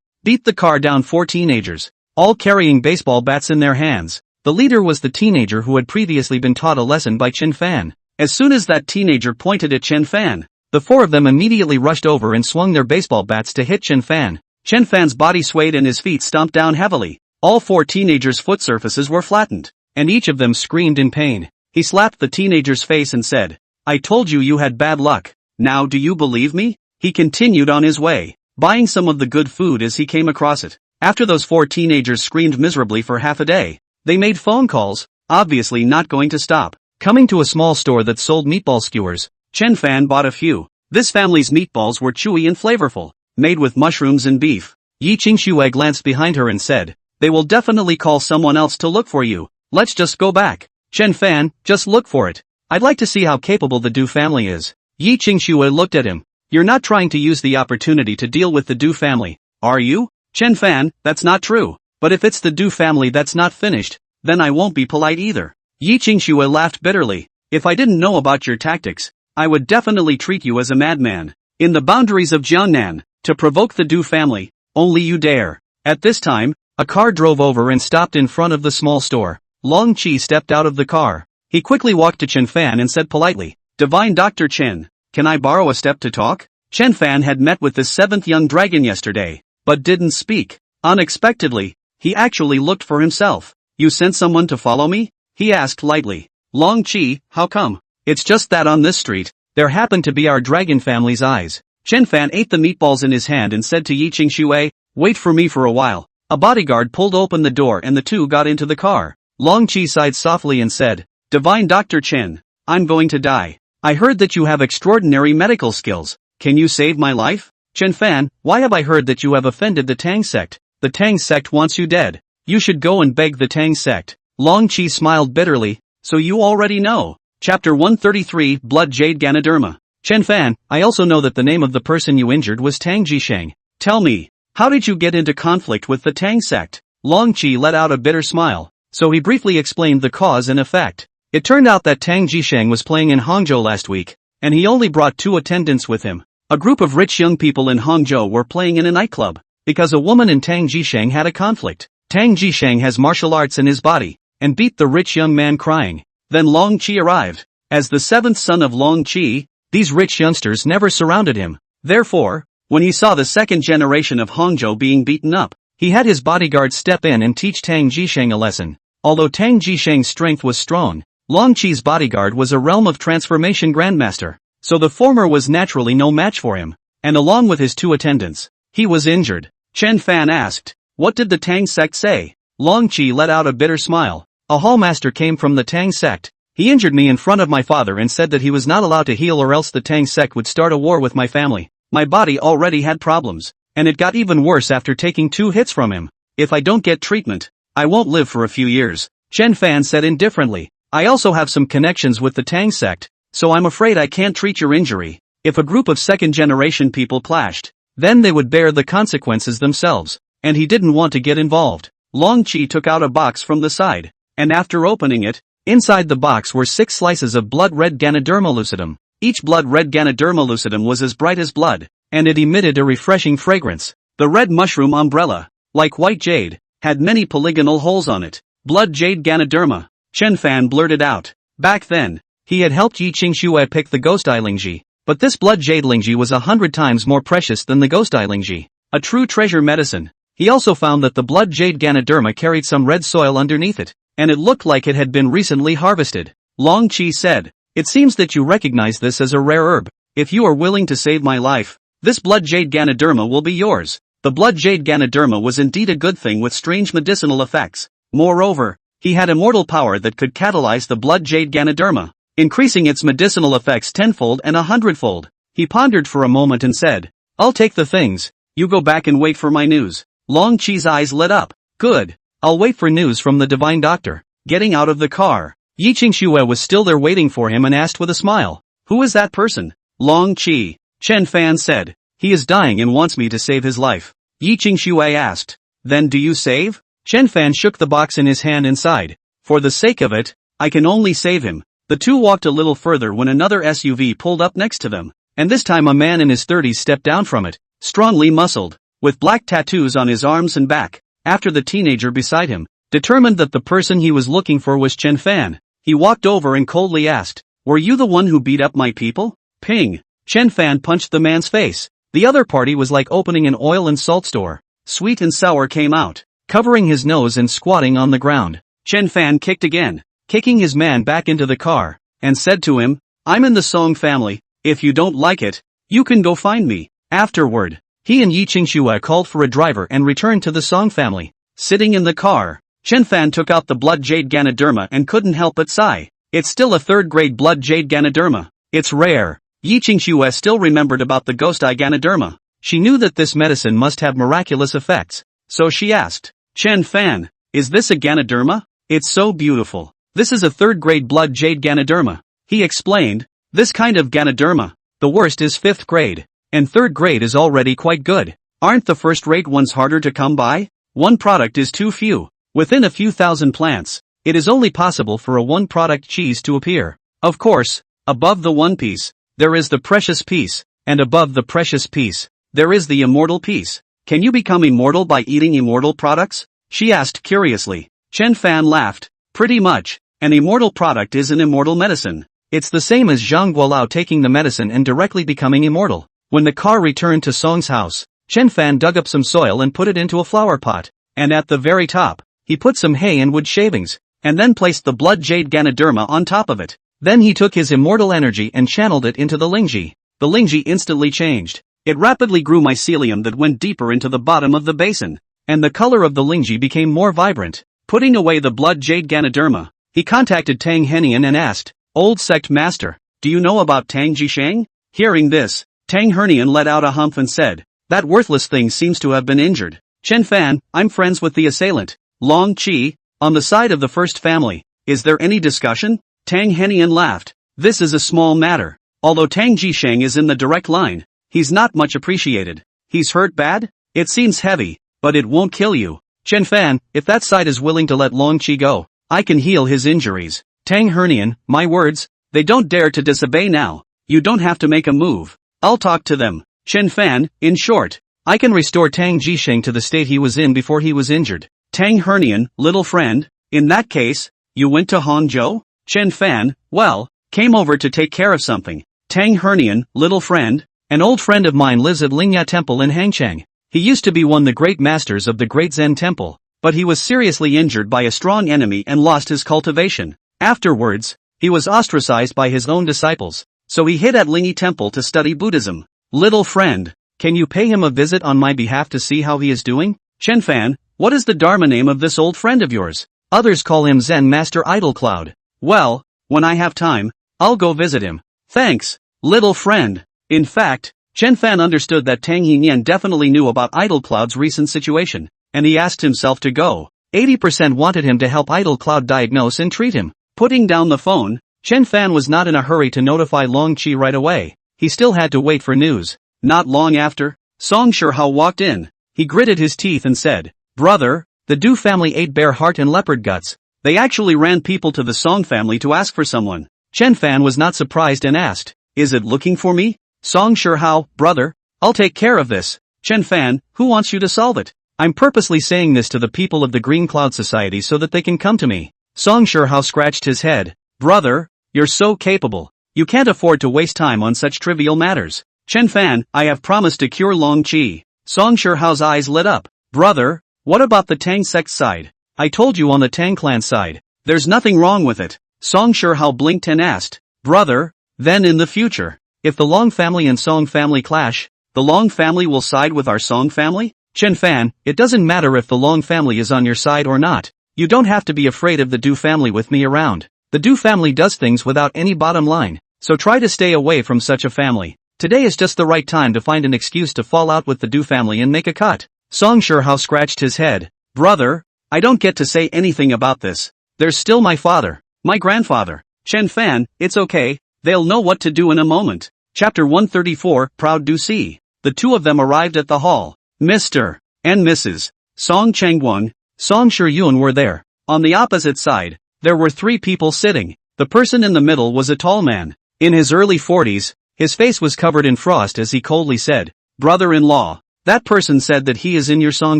Beat the car down 4 teenagers, all carrying baseball bats in their hands. The leader was the teenager who had previously been taught a lesson by Chen Fan. As soon as that teenager pointed at Chen Fan, the 4 of them immediately rushed over and swung their baseball bats to hit Chen Fan. Chen Fan's body swayed and his feet stomped down heavily. All 4 teenagers' foot surfaces were flattened, and each of them screamed in pain. He slapped the teenager's face and said, "I told you you had bad luck. Now do you believe me?" He continued on his way, buying some of the good food as he came across it. After those 4 teenagers screamed miserably for half a day, they made phone calls, obviously not going to stop. Coming to a small store that sold meatball skewers, Chen Fan bought a few. This family's meatballs were chewy and flavorful, made with mushrooms and beef. Yi Qingxue glanced behind her and said, "They will definitely call someone else to look for you. Let's just go back." Chen Fan, just look for it. I'd like to see how capable the Du family is. Yi Qingxue looked at him. You're not trying to use the opportunity to deal with the Du family, are you? Chen Fan, that's not true. But if it's the Du family that's not finished, then I won't be polite either. Yi Qingxue laughed bitterly. If I didn't know about your tactics, I would definitely treat you as a madman. In the boundaries of Jiangnan, to provoke the Du family, only you dare. At this time, a car drove over and stopped in front of the small store. Long Qi stepped out of the car. He quickly walked to Chen Fan and said politely, "Divine Dr. Chen, can I borrow a step to talk?" Chen Fan had met with the 7th young dragon yesterday, but didn't speak. Unexpectedly, he actually looked for himself. "You sent someone to follow me?" he asked lightly. "Long Qi, how come?" "It's just that on this street, there happened to be our dragon family's eyes." Chen Fan ate the meatballs in his hand and said to Yi Qingxue, "Wait for me for a while." A bodyguard pulled open the door and the two got into the car. Long Qi sighed softly and said, "Divine Dr. Chen, I'm going to die. I heard that you have extraordinary medical skills. Can you save my life?" "Chen Fan, why have I heard that you have offended the Tang sect? The Tang sect wants you dead. You should go and beg the Tang sect." Long Qi smiled bitterly. "So you already know." Chapter 133, Blood Jade Ganoderma. Chen Fan, I also know that the name of the person you injured was Tang Jisheng. Tell me, how did you get into conflict with the Tang sect? Long Qi let out a bitter smile, so he briefly explained the cause and effect. It turned out that Tang Jisheng was playing in Hangzhou last week, and he only brought 2 attendants with him. A group of rich young people in Hangzhou were playing in a nightclub, because a woman and Tang Jisheng had a conflict. Tang Jisheng has martial arts in his body, and beat the rich young man crying. Then Long Qi arrived. As the 7th son of Long Qi, these rich youngsters never surrounded him. Therefore, when he saw the 2nd generation of Hangzhou being beaten up, he had his bodyguard step in and teach Tang Jisheng a lesson. Although Tang Jisheng's strength was strong, Long Qi's bodyguard was a realm of transformation grandmaster, so the former was naturally no match for him, and along with his 2 attendants, he was injured. Chen Fan asked, "What did the Tang sect say?" Long Qi let out a bitter smile. A hallmaster came from the Tang sect. He injured me in front of my father and said that he was not allowed to heal or else the Tang sect would start a war with my family. My body already had problems, and it got even worse after taking 2 hits from him. If I don't get treatment, I won't live for a few years. Chen Fan said indifferently. I also have some connections with the Tang sect, so I'm afraid I can't treat your injury. If a group of second-generation people clashed, then they would bear the consequences themselves, and he didn't want to get involved. Long Qi took out a box from the side, and after opening it, inside the box were 6 slices of blood-red Ganoderma lucidum. Each blood-red Ganoderma lucidum was as bright as blood, and it emitted a refreshing fragrance. The red mushroom umbrella, like white jade, had many polygonal holes on it. Blood jade Ganoderma, Chen Fan blurted out. Back then, he had helped Yi Qingxue pick the ghost eye lingzhi, but this blood jade lingzhi was 100 times more precious than the ghost eye lingzhi. A true treasure medicine. He also found that the blood jade Ganoderma carried some red soil underneath it, and it looked like it had been recently harvested. Long Qi said, "It seems that you recognize this as a rare herb. If you are willing to save my life, this blood jade Ganoderma will be yours." The blood jade Ganoderma was indeed a good thing with strange medicinal effects. Moreover, he had immortal power that could catalyze the blood jade Ganoderma, increasing its medicinal effects 10-fold and 100-fold. He pondered for a moment and said, "I'll take the things, you go back and wait for my news." Long Qi's eyes lit up. "Good. I'll wait for news from the divine doctor." Getting out of the car, Yi Qingxue was still there waiting for him and asked with a smile, "Who is that person?" "Long Qi," Chen Fan said. "He is dying and wants me to save his life." Yi Qingxue asked, "Then do you save?" Chen Fan shook the box in his hand and sighed. "For the sake of it, I can only save him." The two walked a little further when another SUV pulled up next to them, and this time a man in his 30s stepped down from it, strongly muscled, with black tattoos on his arms and back. After the teenager beside him, determined that the person he was looking for was Chen Fan, he walked over and coldly asked, "Were you the one who beat up my people?" Ping! Chen Fan punched the man's face. The other party was like opening an oil and salt store. Sweet and sour came out, covering his nose and squatting on the ground. Chen Fan kicked again, kicking his man back into the car, and said to him, "I'm in the Song family. If you don't like it, you can go find me." Afterward, he and Yi Qingxue called for a driver and returned to the Song family. Sitting in the car, Chen Fan took out the blood jade Ganoderma and couldn't help but sigh. It's still a 3rd-grade blood jade Ganoderma. It's rare. Yi Qingxue still remembered about the ghost eye Ganoderma. She knew that this medicine must have miraculous effects, so she asked, "Chen Fan, is this a Ganoderma? It's so beautiful." "This is a 3rd-grade blood jade Ganoderma," he explained. "This kind of Ganoderma, the worst is 5th grade, and 3rd grade is already quite good. Aren't the first-rate ones harder to come by? One product is too few. Within a few thousand plants, it is only possible for a one-product cheese to appear. Of course, above the one piece, there is the precious piece, and above the precious piece, there is the immortal piece. Can you become immortal by eating immortal products?" she asked curiously. Chen Fan laughed. "Pretty much, an immortal product is an immortal medicine. It's the same as Zhang Guolao taking the medicine and directly becoming immortal." When the car returned to Song's house, Chen Fan dug up some soil and put it into a flower pot, and at the very top, he put some hay and wood shavings, and then placed the blood jade Ganoderma on top of it. Then he took his immortal energy and channeled it into the lingzhi. The lingzhi instantly changed. It rapidly grew mycelium that went deeper into the bottom of the basin, and the color of the lingzhi became more vibrant. Putting away the blood jade Ganoderma, he contacted Tang Henian and asked, "Old sect master, do you know about Tang Jisheng?" Hearing this, Tang Henian let out a humph and said, "That worthless thing seems to have been injured. Chen Fan, I'm friends with the assailant, Long Qi, on the side of the first family. Is there any discussion?" Tang Henian laughed. "This is a small matter. Although Tang Jisheng is in the direct line, he's not much appreciated. He's hurt bad? It seems heavy, but it won't kill you. Chen Fan, if that side is willing to let Long Qi go, I can heal his injuries." Tang Henian, "My words, they don't dare to disobey now. You don't have to make a move. I'll talk to them." Chen Fan, in short, I can restore Tang Jisheng to the state he was in before he was injured. Tang Henian, little friend, in that case, you went to Hangzhou? Chen Fan, well, came over to take care of something. Tang Henian, little friend, an old friend of mine lives at Lingya Temple in Hangchang. He used to be one of the great masters of the Great Zen Temple, but he was seriously injured by a strong enemy and lost his cultivation. Afterwards, he was ostracized by his own disciples, so he hid at Lingyi Temple to study Buddhism. Little friend, can you pay him a visit on my behalf to see how he is doing? Chen Fan, What is the Dharma name of this old friend of yours? Others call him Zen Master Idol Cloud. Well, when I have time, I'll go visit him. Thanks, little friend. In fact, Chen Fan understood that Tang Yinyan definitely knew about Idol Cloud's recent situation, and he asked himself to go. 80% wanted him to help Idol Cloud diagnose and treat him. Putting down the phone, Chen Fan was not in a hurry to notify Long Qi right away. He still had to wait for news. Not long after, Song Shihao walked in. He gritted his teeth and said, "Brother, the Du family ate bear heart and leopard guts. They actually ran people to the Song family to ask for someone." Chen Fan was not surprised and asked, "Is it looking for me?" Song Shihao, "Brother, I'll take care of this." Chen Fan, "Who wants you to solve it?" "I'm purposely saying this to the people of the Green Cloud Society so that they can come to me." Song Shihao scratched his head. "Brother, you're so capable. You can't afford to waste time on such trivial matters." "Chen Fan, I have promised to cure Long Qi." Song Shihao's eyes lit up. "Brother, what about the Tang sect side? I told you on the Tang clan side. There's nothing wrong with it." Song Shihao blinked and asked, "Brother, then in the future, if the Long family and Song family clash, the Long family will side with our Song family?" "Chen Fan, it doesn't matter if the Long family is on your side or not. You don't have to be afraid of the Du family with me around. The Du family does things without any bottom line, so try to stay away from such a family. Today is just the right time to find an excuse to fall out with the Du family and make a cut." Song Shihao scratched his head. "Brother, I don't get to say anything about this. There's still my father, my grandfather." "Chen Fan, it's okay, they'll know what to do in a moment." Chapter 134, Proud Du Si. The two of them arrived at the hall. Mr. and Mrs. Song Chengguang, Song Shiyun were there. On the opposite side, there were three people sitting. The person in the middle was a tall man. In his early 40s, his face was covered in frost as he coldly said, "Brother-in-law, that person said that he is in your Song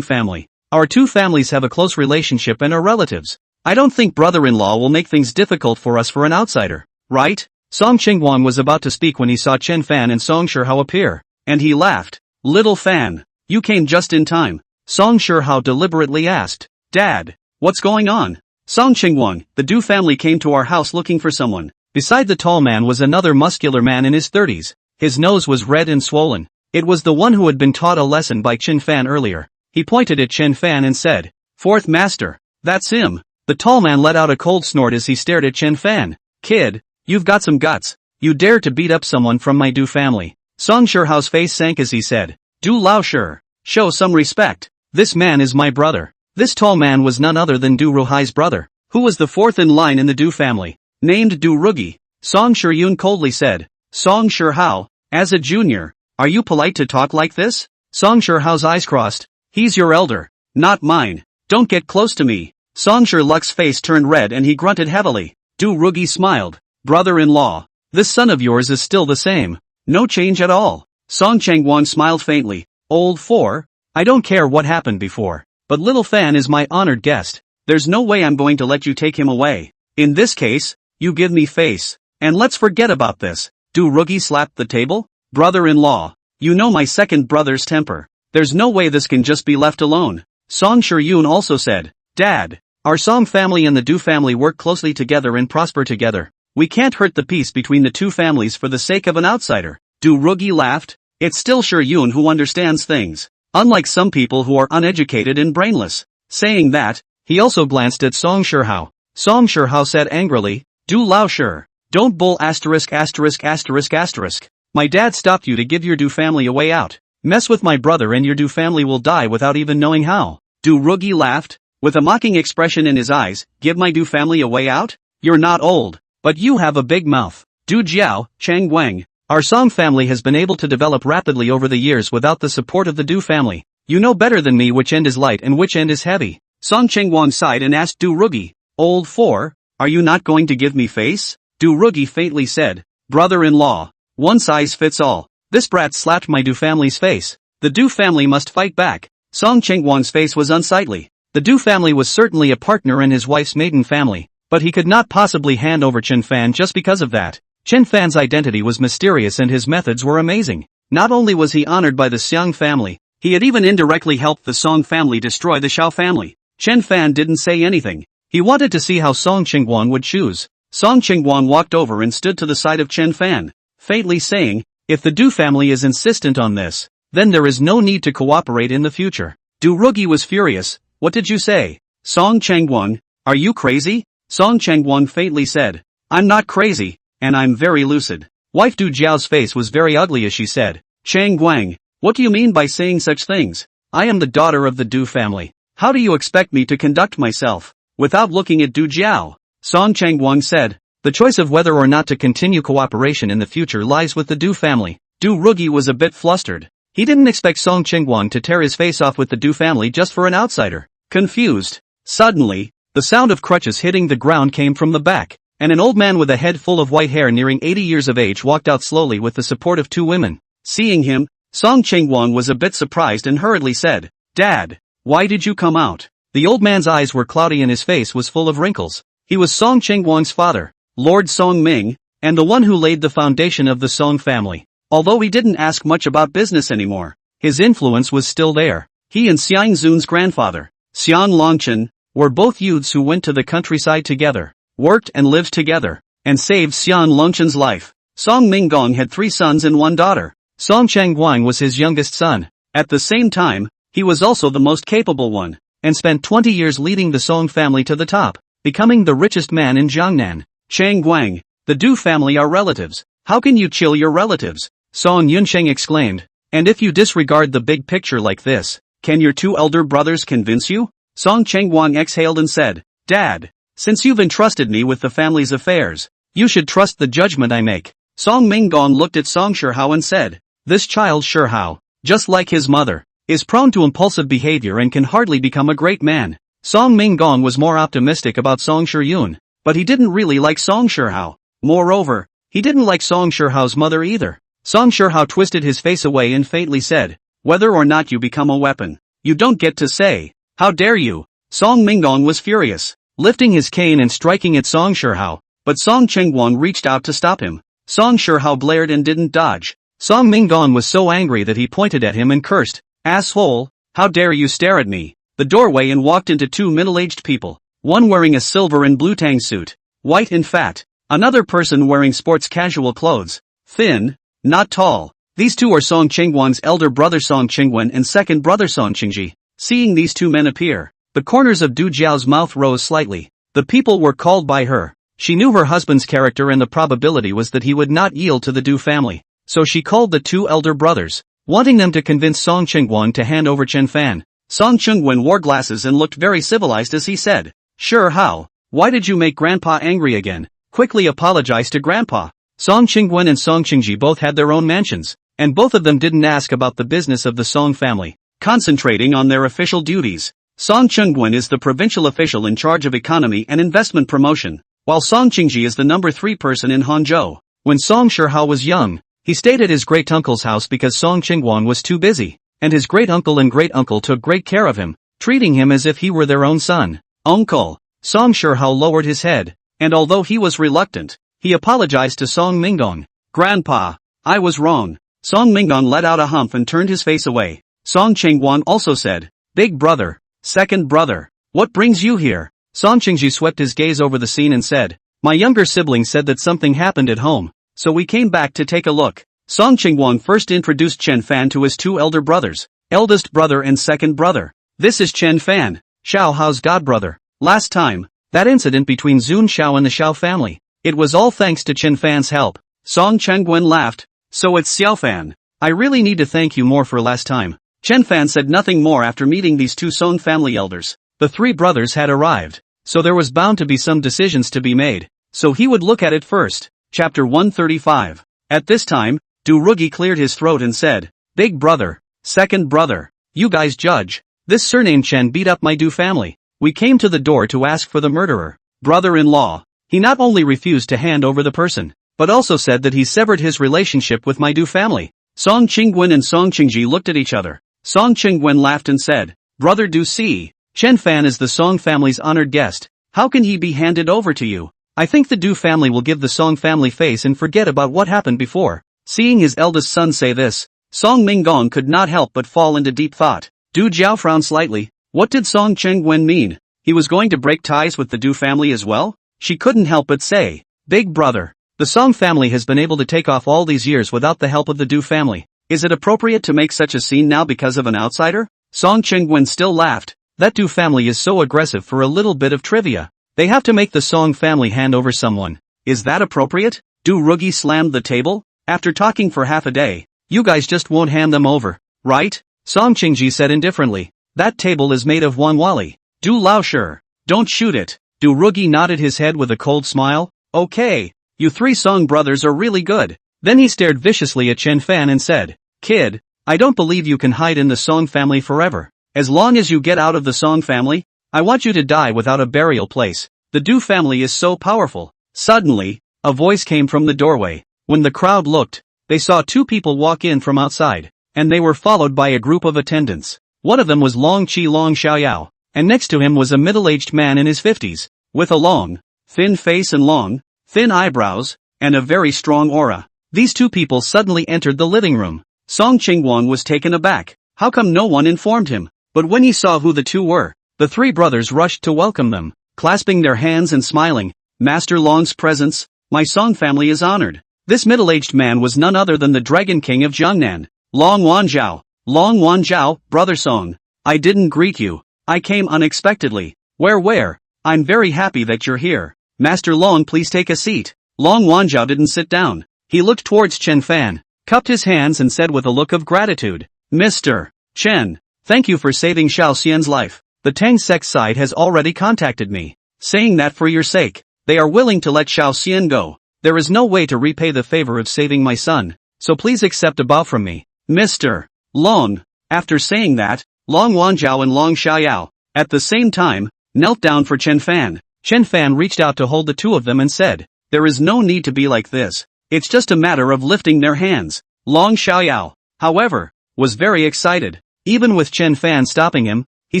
family. Our two families have a close relationship and are relatives. I don't think brother-in-law will make things difficult for us for an outsider, right?" Song Chengguang was about to speak when he saw Chen Fan and Song Shihao appear, and he laughed. "Little Fan, you came just in time." Song Shihao deliberately asked, "Dad, what's going on?" "Song Chengguang, the Du family came to our house looking for someone." Beside the tall man was another muscular man in his 30s. His nose was red and swollen. It was the one who had been taught a lesson by Chen Fan earlier. He pointed at Chen Fan and said, "Fourth master, that's him." The tall man let out a cold snort as he stared at Chen Fan. "Kid, you've got some guts. You dare to beat up someone from my Du family." Song Shihao's face sank as he said, "Du Lao Shi, show some respect. This man is my brother." This tall man was none other than Du Ruhai's brother, who was the fourth in line in the Du family. Named Du Rugi, Song Shiyun coldly said, "Song Shihao, as a junior, are you polite to talk like this?" Song Shihao's eyes crossed. "He's your elder, not mine. Don't get close to me." Song Shihlu's face turned red and he grunted heavily. Du Rugi smiled. "Brother-in-law, this son of yours is still the same. No change at all." Song Chengguang smiled faintly. "Old four, I don't care what happened before, but little Fan is my honored guest. There's no way I'm going to let you take him away. In this case, you give me face, and let's forget about this." Du Rugi slapped the table. "Brother-in-law, you know my second brother's temper. There's no way this can just be left alone." Song Shiyun also said, "Dad, our Song family and the Du family work closely together and prosper together. We can't hurt the peace between the two families for the sake of an outsider." Du Rugi laughed. "It's still Shiyun who understands things, unlike some people who are uneducated and brainless." Saying that, he also glanced at Song Shihao. Song Shihao said angrily, "Du Lao Shi, don't bull asterisk asterisk asterisk asterisk. My dad stopped you to give your Du family a way out. Mess with my brother and your Du family will die without even knowing how." Du Rugi laughed, with a mocking expression in his eyes. "Give my Du family a way out? You're not old, but you have a big mouth." Du Jiao, Chengguang, our Song family has been able to develop rapidly over the years without the support of the Du family. You know better than me which end is light and which end is heavy. Song Chengguang sighed and asked Du Rugi, "Old four, are you not going to give me face?" Du Rugi faintly said, "Brother-in-law, one size fits all. This brat slapped my Du family's face. The Du family must fight back." Song Chengguang's face was unsightly. The Du family was certainly a partner in his wife's maiden family, but he could not possibly hand over Chen Fan just because of that. Chen Fan's identity was mysterious and his methods were amazing. Not only was he honored by the Xiang family, he had even indirectly helped the Song family destroy the Xiao family. Chen Fan didn't say anything. He wanted to see how Song Chengguang would choose. Song Chengguang walked over and stood to the side of Chen Fan, faintly saying, "If the Du family is insistent on this, then there is no need to cooperate in the future." Du Rugi was furious. What did you say? Song Chengguang, are you crazy? Song Chengguang faintly said. I'm not crazy, and I'm very lucid. Wife Du Jiao's face was very ugly as she said, Chengguang, what do you mean by saying such things? I am the daughter of the Du family. How do you expect me to conduct myself? Without looking at Du Jiao, Song Chengguang said, the choice of whether or not to continue cooperation in the future lies with the Du family. Du Rugi was a bit flustered. He didn't expect Song Chengguang to tear his face off with the Du family just for an outsider. Confused. Suddenly, the sound of crutches hitting the ground came from the back, and an old man with a head full of white hair nearing 80 years of age walked out slowly with the support of two women. Seeing him, Song Chengguang was a bit surprised and hurriedly said, Dad, why did you come out? The old man's eyes were cloudy and his face was full of wrinkles. He was Song Chengguang's father, Lord Song Ming, and the one who laid the foundation of the Song family. Although he didn't ask much about business anymore, his influence was still there. He and Xiang Zun's grandfather, Xiang Longchen, were both youths who went to the countryside together, worked and lived together, and saved Xiang Longchen's life. Song Minggong had 3 sons and 1 daughter. Song Chengguang was his youngest son. At the same time, he was also the most capable one, and spent 20 years leading the Song family to the top, becoming the richest man in Jiangnan. Chengguang, the Du family are relatives. How can you chill your relatives? Song Yunsheng exclaimed. And if you disregard the big picture like this, can your 2 elder brothers convince you? Song Chengguang exhaled and said, Dad, since you've entrusted me with the family's affairs, you should trust the judgment I make. Song Minggong looked at Song Shihao and said, this child Shihao, just like his mother, is prone to impulsive behavior and can hardly become a great man. Song Minggong was more optimistic about Song Shiyun, but he didn't really like Song Shihao. Moreover, he didn't like Song Shihao's mother either. Song Shihao twisted his face away and faintly said, whether or not you become a weapon, you don't get to say. How dare you? Song Minggong was furious, lifting his cane and striking at Song Shihao, but Song Chengguang reached out to stop him. Song Shihao blared and didn't dodge. Song Minggong was so angry that he pointed at him and cursed, asshole, how dare you stare at me? The doorway and walked into 2 middle-aged people, one wearing a silver and blue tang suit, white and fat, another person wearing sports casual clothes, thin, not tall. These 2 are Song Chengguang's elder brother Song Chengwen and second brother Song Qingji. Seeing these 2 men appear, the corners of Du Jiao's mouth rose slightly. The people were called by her. She knew her husband's character and the probability was that he would not yield to the Du family. So she called the 2 elder brothers, wanting them to convince Song Chengguang to hand over Chen Fan. Song Chengwen wore glasses and looked very civilized as he said, sure how, why did you make Grandpa angry again? Quickly apologize to Grandpa. Song Chengwen and Song Qingji both had their own mansions, and both of them didn't ask about the business of the Song family, concentrating on their official duties. Song Chengwen is the provincial official in charge of economy and investment promotion, while Song Qingji is the number 3 person in Hangzhou. When Song Shihao was young, he stayed at his great-uncle's house because Song Chengguang was too busy, and his great-uncle and great-uncle took great care of him, treating him as if he were their own son. Uncle, Song Shihao lowered his head, and although he was reluctant, he apologized to Song Minggong. Grandpa, I was wrong. Song Minggong let out a humph and turned his face away. Song Chengguang also said, big brother, second brother, what brings you here? Song Qingji swept his gaze over the scene and said, my younger sibling said that something happened at home, so we came back to take a look. Song Chengguang first introduced Chen Fan to his 2 elder brothers, eldest brother and second brother. This is Chen Fan, Xiao Hao's godbrother. Last time, that incident between Zun Xiao and the Xiao family, it was all thanks to Chen Fan's help. Song Chengguan laughed, so it's Xiao Fan. I really need to thank you more for last time. Chen Fan said nothing more after meeting these 2 Song family elders. The 3 brothers had arrived, so there was bound to be some decisions to be made, so he would look at it first. Chapter 135. At this time, Du Rugi cleared his throat and said, big brother, second brother, you guys judge. This surname Chen beat up my Du family. We came to the door to ask for the murderer, brother-in-law. He not only refused to hand over the person, but also said that he severed his relationship with my Du family. Song Qingwen and Song Qingji looked at each other. Song Qingwen laughed and said, brother Du Si, Chen Fan is the Song family's honored guest. How can he be handed over to you? I think the Du family will give the Song family face and forget about what happened before. Seeing his eldest son say this, Song Minggong could not help but fall into deep thought. Du Jiao frowned slightly. What did Song Chengwen mean? He was going to break ties with the Du family as well? She couldn't help but say, big brother, the Song family has been able to take off all these years without the help of the Du family. Is it appropriate to make such a scene now because of an outsider? Song Chengwen still laughed. That Du family is so aggressive for a little bit of trivia. They have to make the Song family hand over someone. Is that appropriate? Du Rugi slammed the table. After talking for half a day, you guys just won't hand them over, right? Song Qingji said indifferently. That table is made of Wanwali. Du Lao sure. Don't shoot it. Du Rugi nodded his head with a cold smile. Okay. You three Song brothers are really good. Then he stared viciously at Chen Fan and said, Kid, I don't believe you can hide in the Song family forever. As long as you get out of the Song family, I want you to die without a burial place. The Du family is so powerful. Suddenly, a voice came from the doorway. When the crowd looked, they saw two people walk in from outside, and they were followed by a group of attendants. One of them was Long Qi Long Xiaoyao, and next to him was a middle-aged man in his 50s, with a long, thin face and long, thin eyebrows, and a very strong aura. These two people suddenly entered the living room. Song Qingguang was taken aback. How come no one informed him? But when he saw who the two were, the three brothers rushed to welcome them, clasping their hands and smiling. Master Long's presence, my Song family is honored. This middle-aged man was none other than the Dragon King of Jiangnan, Long Wanzhao. Long Wanzhao, brother Song. I didn't greet you. I came unexpectedly. Where? I'm very happy that you're here. Master Long, please take a seat. Long Wanzhao didn't sit down. He looked towards Chen Fan, cupped his hands and said with a look of gratitude, Mr. Chen, thank you for saving Xiao Xian's life. The Tang sect side has already contacted me, saying that for your sake, they are willing to let Xiao Xian go. There is no way to repay the favor of saving my son, so please accept a bow from me. Mr. Long. After saying that, Long Wanzhao and Long Xiaoyao, at the same time, knelt down for Chen Fan. Chen Fan reached out to hold the two of them and said, there is no need to be like this. It's just a matter of lifting their hands. Long Xiaoyao, however, was very excited. Even with Chen Fan stopping him, he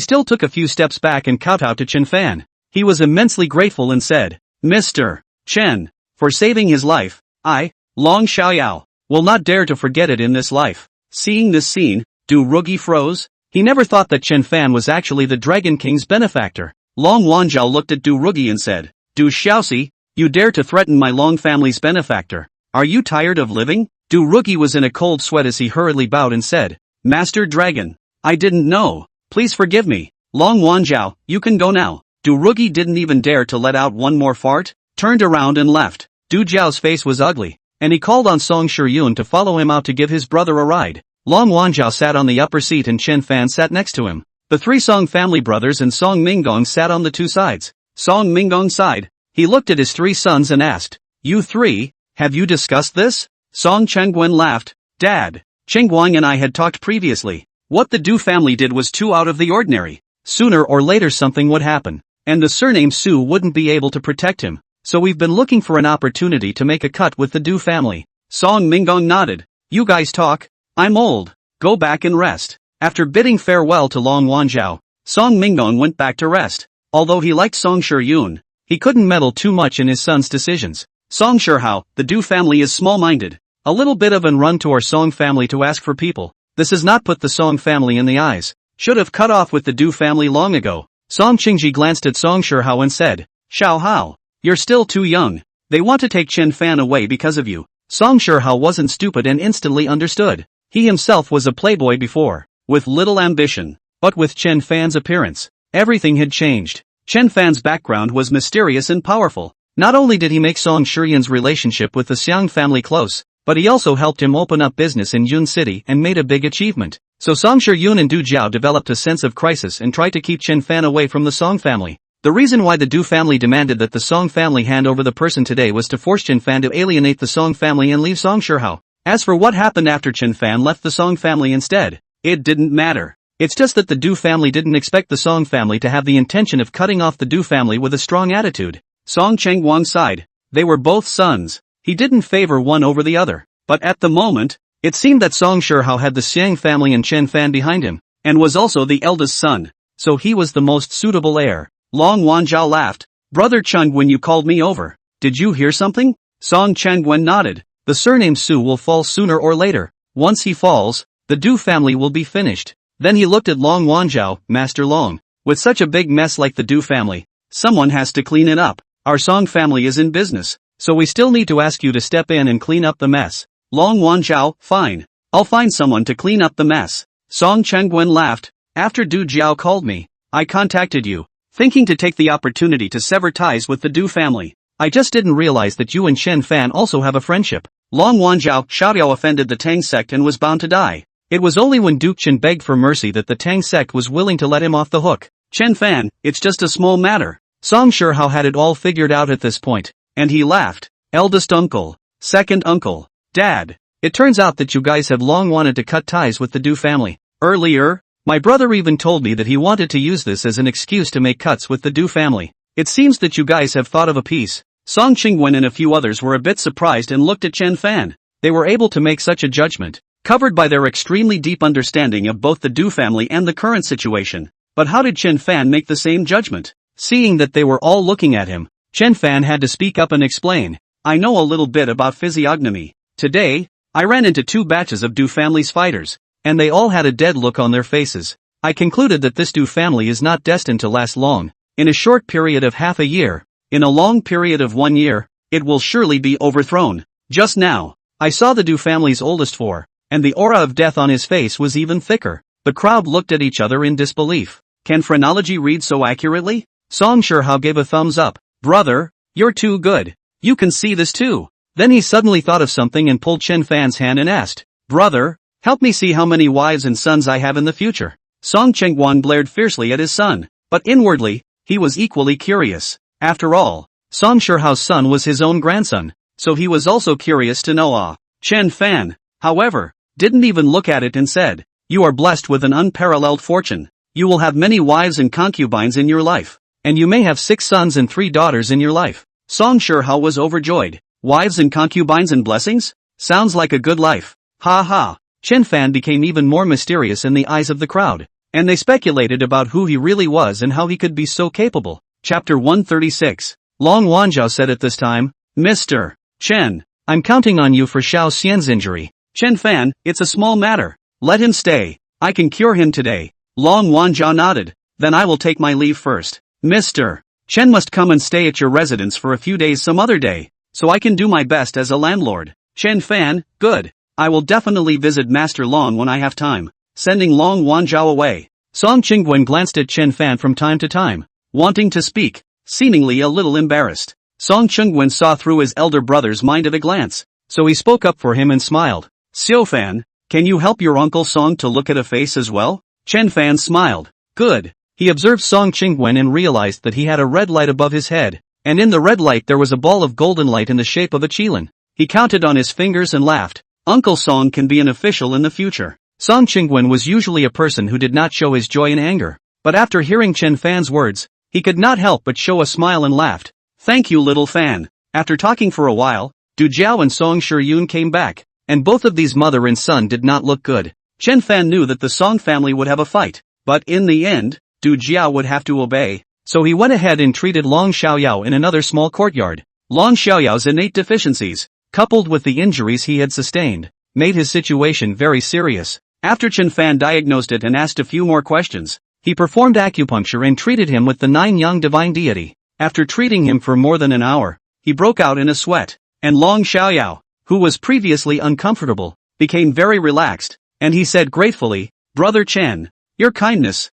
still took a few steps back and kowtowed to Chen Fan. He was immensely grateful and said, Mr. Chen, for saving his life, I, Long Xiaoyao, will not dare to forget it in this life. Seeing this scene, Du Rugi froze. He never thought that Chen Fan was actually the Dragon King's benefactor. Long Wanzhao looked at Du Rugi and said, Du Xiaoxi, you dare to threaten my Long family's benefactor. Are you tired of living? Du Rugi was in a cold sweat as he hurriedly bowed and said, Master Dragon, I didn't know. Please forgive me. Long Wanzhao, you can go now. Du Rugi didn't even dare to let out one more fart, turned around and left. Du Jiao's face was ugly, and he called on Song Shiyun to follow him out to give his brother a ride. Long Wanzhao sat on the upper seat and Chen Fan sat next to him. The three Song family brothers and Song Minggong sat on the two sides. Song Minggong sighed. He looked at his three sons and asked, You three, have you discussed this? Song Chengguan laughed. Dad, Chengguang and I had talked previously. What the Du family did was too out of the ordinary. Sooner or later something would happen, and the surname Su wouldn't be able to protect him. So we've been looking for an opportunity to make a cut with the Du family. Song Minggong nodded. You guys talk. I'm old. Go back and rest. After bidding farewell to Long Wanzhao, Song Minggong went back to rest. Although he liked Song Shiyun, he couldn't meddle too much in his son's decisions. Song Shihao, the Du family is small-minded. A little bit of an run to our Song family to ask for people. This has not put the Song family in the eyes. Should have cut off with the Du family long ago. Song Qingji glanced at Song Shihao and said, Xiao Hao, you're still too young. They want to take Chen Fan away because of you. Song Shihao wasn't stupid and instantly understood. He himself was a playboy before, with little ambition. But with Chen Fan's appearance, everything had changed. Chen Fan's background was mysterious and powerful. Not only did he make Song Shiyun's relationship with the Xiang family close, but he also helped him open up business in Yun City and made a big achievement. So Song Shiyun and Du Jiao developed a sense of crisis and tried to keep Chen Fan away from the Song family. The reason why the Du family demanded that the Song family hand over the person today was to force Chen Fan to alienate the Song family and leave Song Shihao. As for what happened after Chen Fan left the Song family instead, it didn't matter. It's just that the Du family didn't expect the Song family to have the intention of cutting off the Du family with a strong attitude. Song Chengguang sighed. They were both sons. He didn't favor one over the other. But at the moment, it seemed that Song Shihao had the Xiang family and Chen Fan behind him, and was also the eldest son. So he was the most suitable heir. Long Wanzhao laughed. Brother Chung, when you called me over, did you hear something? Song Chengguan nodded. The surname Su will fall sooner or later. Once he falls, the Du family will be finished. Then he looked at Long Wanzhao, Master Long. With such a big mess like the Du family, someone has to clean it up. Our Song family is in business, so we still need to ask you to step in and clean up the mess. Long Wanzhao, fine. I'll find someone to clean up the mess. Song Chengguan laughed. After Du Jiao called me, I contacted you, thinking to take the opportunity to sever ties with the Du family. I just didn't realize that you and Chen Fan also have a friendship. Long Wanzhao Xiaoyao offended the Tang sect and was bound to die. It was only when Duke Chen begged for mercy that the Tang sect was willing to let him off the hook. Chen Fan, it's just a small matter. Song Shihao had it all figured out at this point, and he laughed. Eldest uncle, second uncle, dad. It turns out that you guys have long wanted to cut ties with the Du family. Earlier, my brother even told me that he wanted to use this as an excuse to make cuts with the Du family. It seems that you guys have thought of a piece. Song Qingwen and a few others were a bit surprised and looked at Chen Fan. They were able to make such a judgment, covered by their extremely deep understanding of both the Du family and the current situation. But how did Chen Fan make the same judgment? Seeing that they were all looking at him, Chen Fan had to speak up and explain. I know a little bit about physiognomy. Today, I ran into 2 batches of Du family's fighters, and they all had a dead look on their faces. I concluded that this Du family is not destined to last long. In a short period of half a year, in a long period of 1 year, it will surely be overthrown. Just now, I saw the Du family's oldest 4, and the aura of death on his face was even thicker. The crowd looked at each other in disbelief. Can phrenology read so accurately? Song Shihao gave a thumbs up. Brother, you're too good. You can see this too. Then he suddenly thought of something and pulled Chen Fan's hand and asked, Brother, help me see how many wives and sons I have in the future. Song Chengguan glared fiercely at his son, but inwardly, he was equally curious. After all, Song Shihao's son was his own grandson, so he was also curious to know. Chen Fan, however, didn't even look at it and said, You are blessed with an unparalleled fortune. You will have many wives and concubines in your life, and you may have 6 sons and 3 daughters in your life. Song Shihao was overjoyed. Wives and concubines and blessings? Sounds like a good life. Ha ha. Chen Fan became even more mysterious in the eyes of the crowd, and they speculated about who he really was and how he could be so capable. Chapter 136. Long Wanzhao said at this time, Mr. Chen, I'm counting on you for Xiao Xian's injury. Chen Fan, it's a small matter. Let him stay. I can cure him today. Long Wanzhao nodded. Then I will take my leave first. Mr. Chen must come and stay at your residence for a few days some other day, so I can do my best as a landlord. Chen Fan, good. I will definitely visit Master Long when I have time. Sending Long Wanzhao away. Song Qingwen glanced at Chen Fan from time to time, wanting to speak, seemingly a little embarrassed. Song Qingwen saw through his elder brother's mind at a glance, so he spoke up for him and smiled. Xiu Fan, can you help your uncle Song to look at a face as well? Chen Fan smiled. Good. He observed Song Qingwen and realized that he had a red light above his head, and in the red light there was a ball of golden light in the shape of a qilin. He counted on his fingers and laughed. Uncle Song can be an official in the future. Song Qingwen was usually a person who did not show his joy and anger, but after hearing Chen Fan's words, he could not help but show a smile and laughed. Thank you, little Fan. After talking for a while, Du Jiao and Song Shiyun came back, and both of these mother and son did not look good. Chen Fan knew that the Song family would have a fight, but in the end, Du Jiao would have to obey, so he went ahead and treated Long Xiaoyao in another small courtyard. Long Xiaoyao's innate deficiencies, coupled with the injuries he had sustained, made his situation very serious. After Chen Fan diagnosed it and asked a few more questions, he performed acupuncture and treated him with the 9 Yang divine deity. After treating him for more than an hour, he broke out in a sweat, and Long Xiaoyao, who was previously uncomfortable, became very relaxed, and he said gratefully, Brother Chen, your kindness,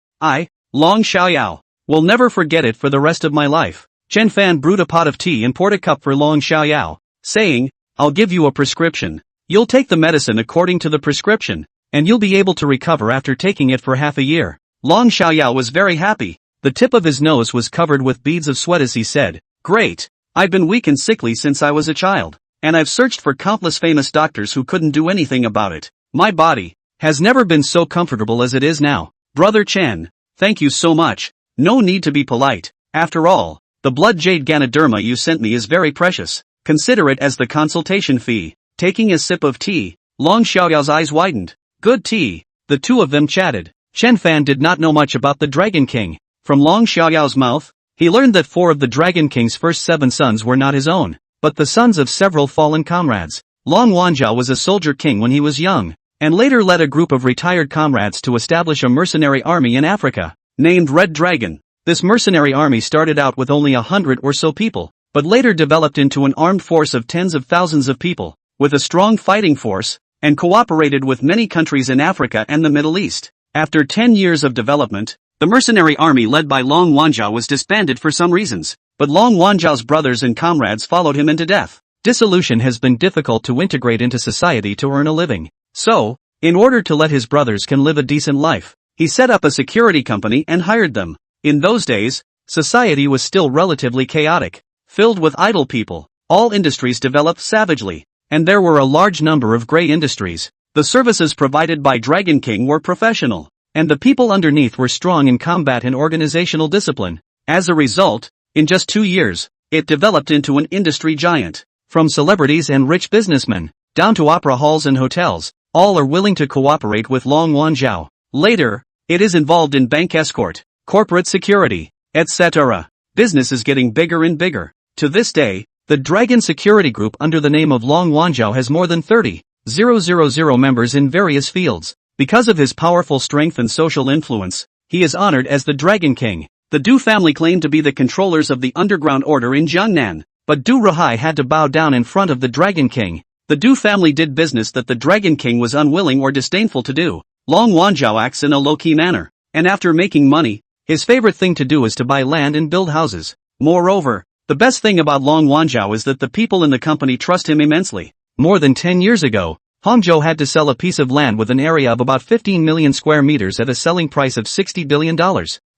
Long Xiaoyao, will never forget it for the rest of my life. Chen Fan brewed a pot of tea and poured a cup for Long Xiaoyao, saying, I'll give you a prescription. You'll take the medicine according to the prescription, and you'll be able to recover after taking it for half a year. Long Xiaoyao was very happy. The tip of his nose was covered with beads of sweat as he said, Great. I've been weak and sickly since I was a child, and I've searched for countless famous doctors who couldn't do anything about it. My body has never been so comfortable as it is now. Brother Chen, thank you so much. No need to be polite. After all, the blood jade Ganoderma you sent me is very precious. Consider it as the consultation fee. Taking a sip of tea, Long Xiaoyao's eyes widened. Good tea. The two of them chatted. Chen Fan did not know much about the Dragon King. From Long Xiaoyao's mouth, he learned that 4 of the Dragon King's first 7 sons were not his own, but the sons of several fallen comrades. Long Wanzhao was a soldier king when he was young, and later led a group of retired comrades to establish a mercenary army in Africa, named Red Dragon. This mercenary army started out with only 100 or so people, but later developed into an armed force of tens of thousands of people, with a strong fighting force, and cooperated with many countries in Africa and the Middle East. After 10 years of development, The mercenary army led by Long Wanzhao was disbanded for some reasons, but Long Wanzhao's brothers and comrades followed him into death. Dissolution has been difficult to integrate into society to earn a living. So, in order to let his brothers can live a decent life, he set up a security company and hired them. In those days, society was still relatively chaotic, filled with idle people. All industries developed savagely, and there were a large number of gray industries. The services provided by Dragon King were professional, and the people underneath were strong in combat and organizational discipline. As a result, in just 2 years, it developed into an industry giant. From celebrities and rich businessmen, down to opera halls and hotels, all are willing to cooperate with Long Wanzhao. Later, it is involved in bank escort, corporate security, etc. Business is getting bigger and bigger. To this day, the Dragon Security Group under the name of Long Wanzhao has more than 30,000 members in various fields. Because of his powerful strength and social influence, he is honored as the Dragon King. The Du family claimed to be the controllers of the underground order in Jiangnan, but Du Ruhai had to bow down in front of the Dragon King. The Du family did business that the Dragon King was unwilling or disdainful to do. Long Wanzhao acts in a low-key manner, and after making money, his favorite thing to do is to buy land and build houses. Moreover, the best thing about Long Wanzhao is that the people in the company trust him immensely. More than 10 years ago, Hangzhou had to sell a piece of land with an area of about 15 million square meters at a selling price of $60 billion.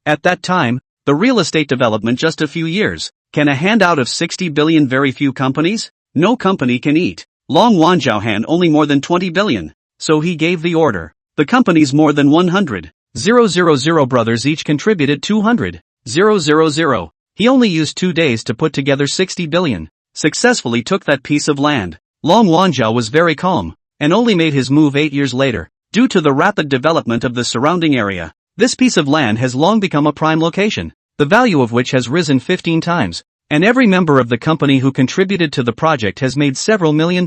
At that time, the real estate development just a few years. Can a hand out of 60 billion very few companies? No company can eat. Long Wanzhao hand only more than 20 billion. So he gave the order. The companies more than 100,000 brothers each contributed 200,000. He only used 2 days to put together 60 billion. Successfully took that piece of land. Long Wanzhao was very calm, and only made his move 8 years later. Due to the rapid development of the surrounding area, this piece of land has long become a prime location, the value of which has risen 15 times, and every member of the company who contributed to the project has made several $million.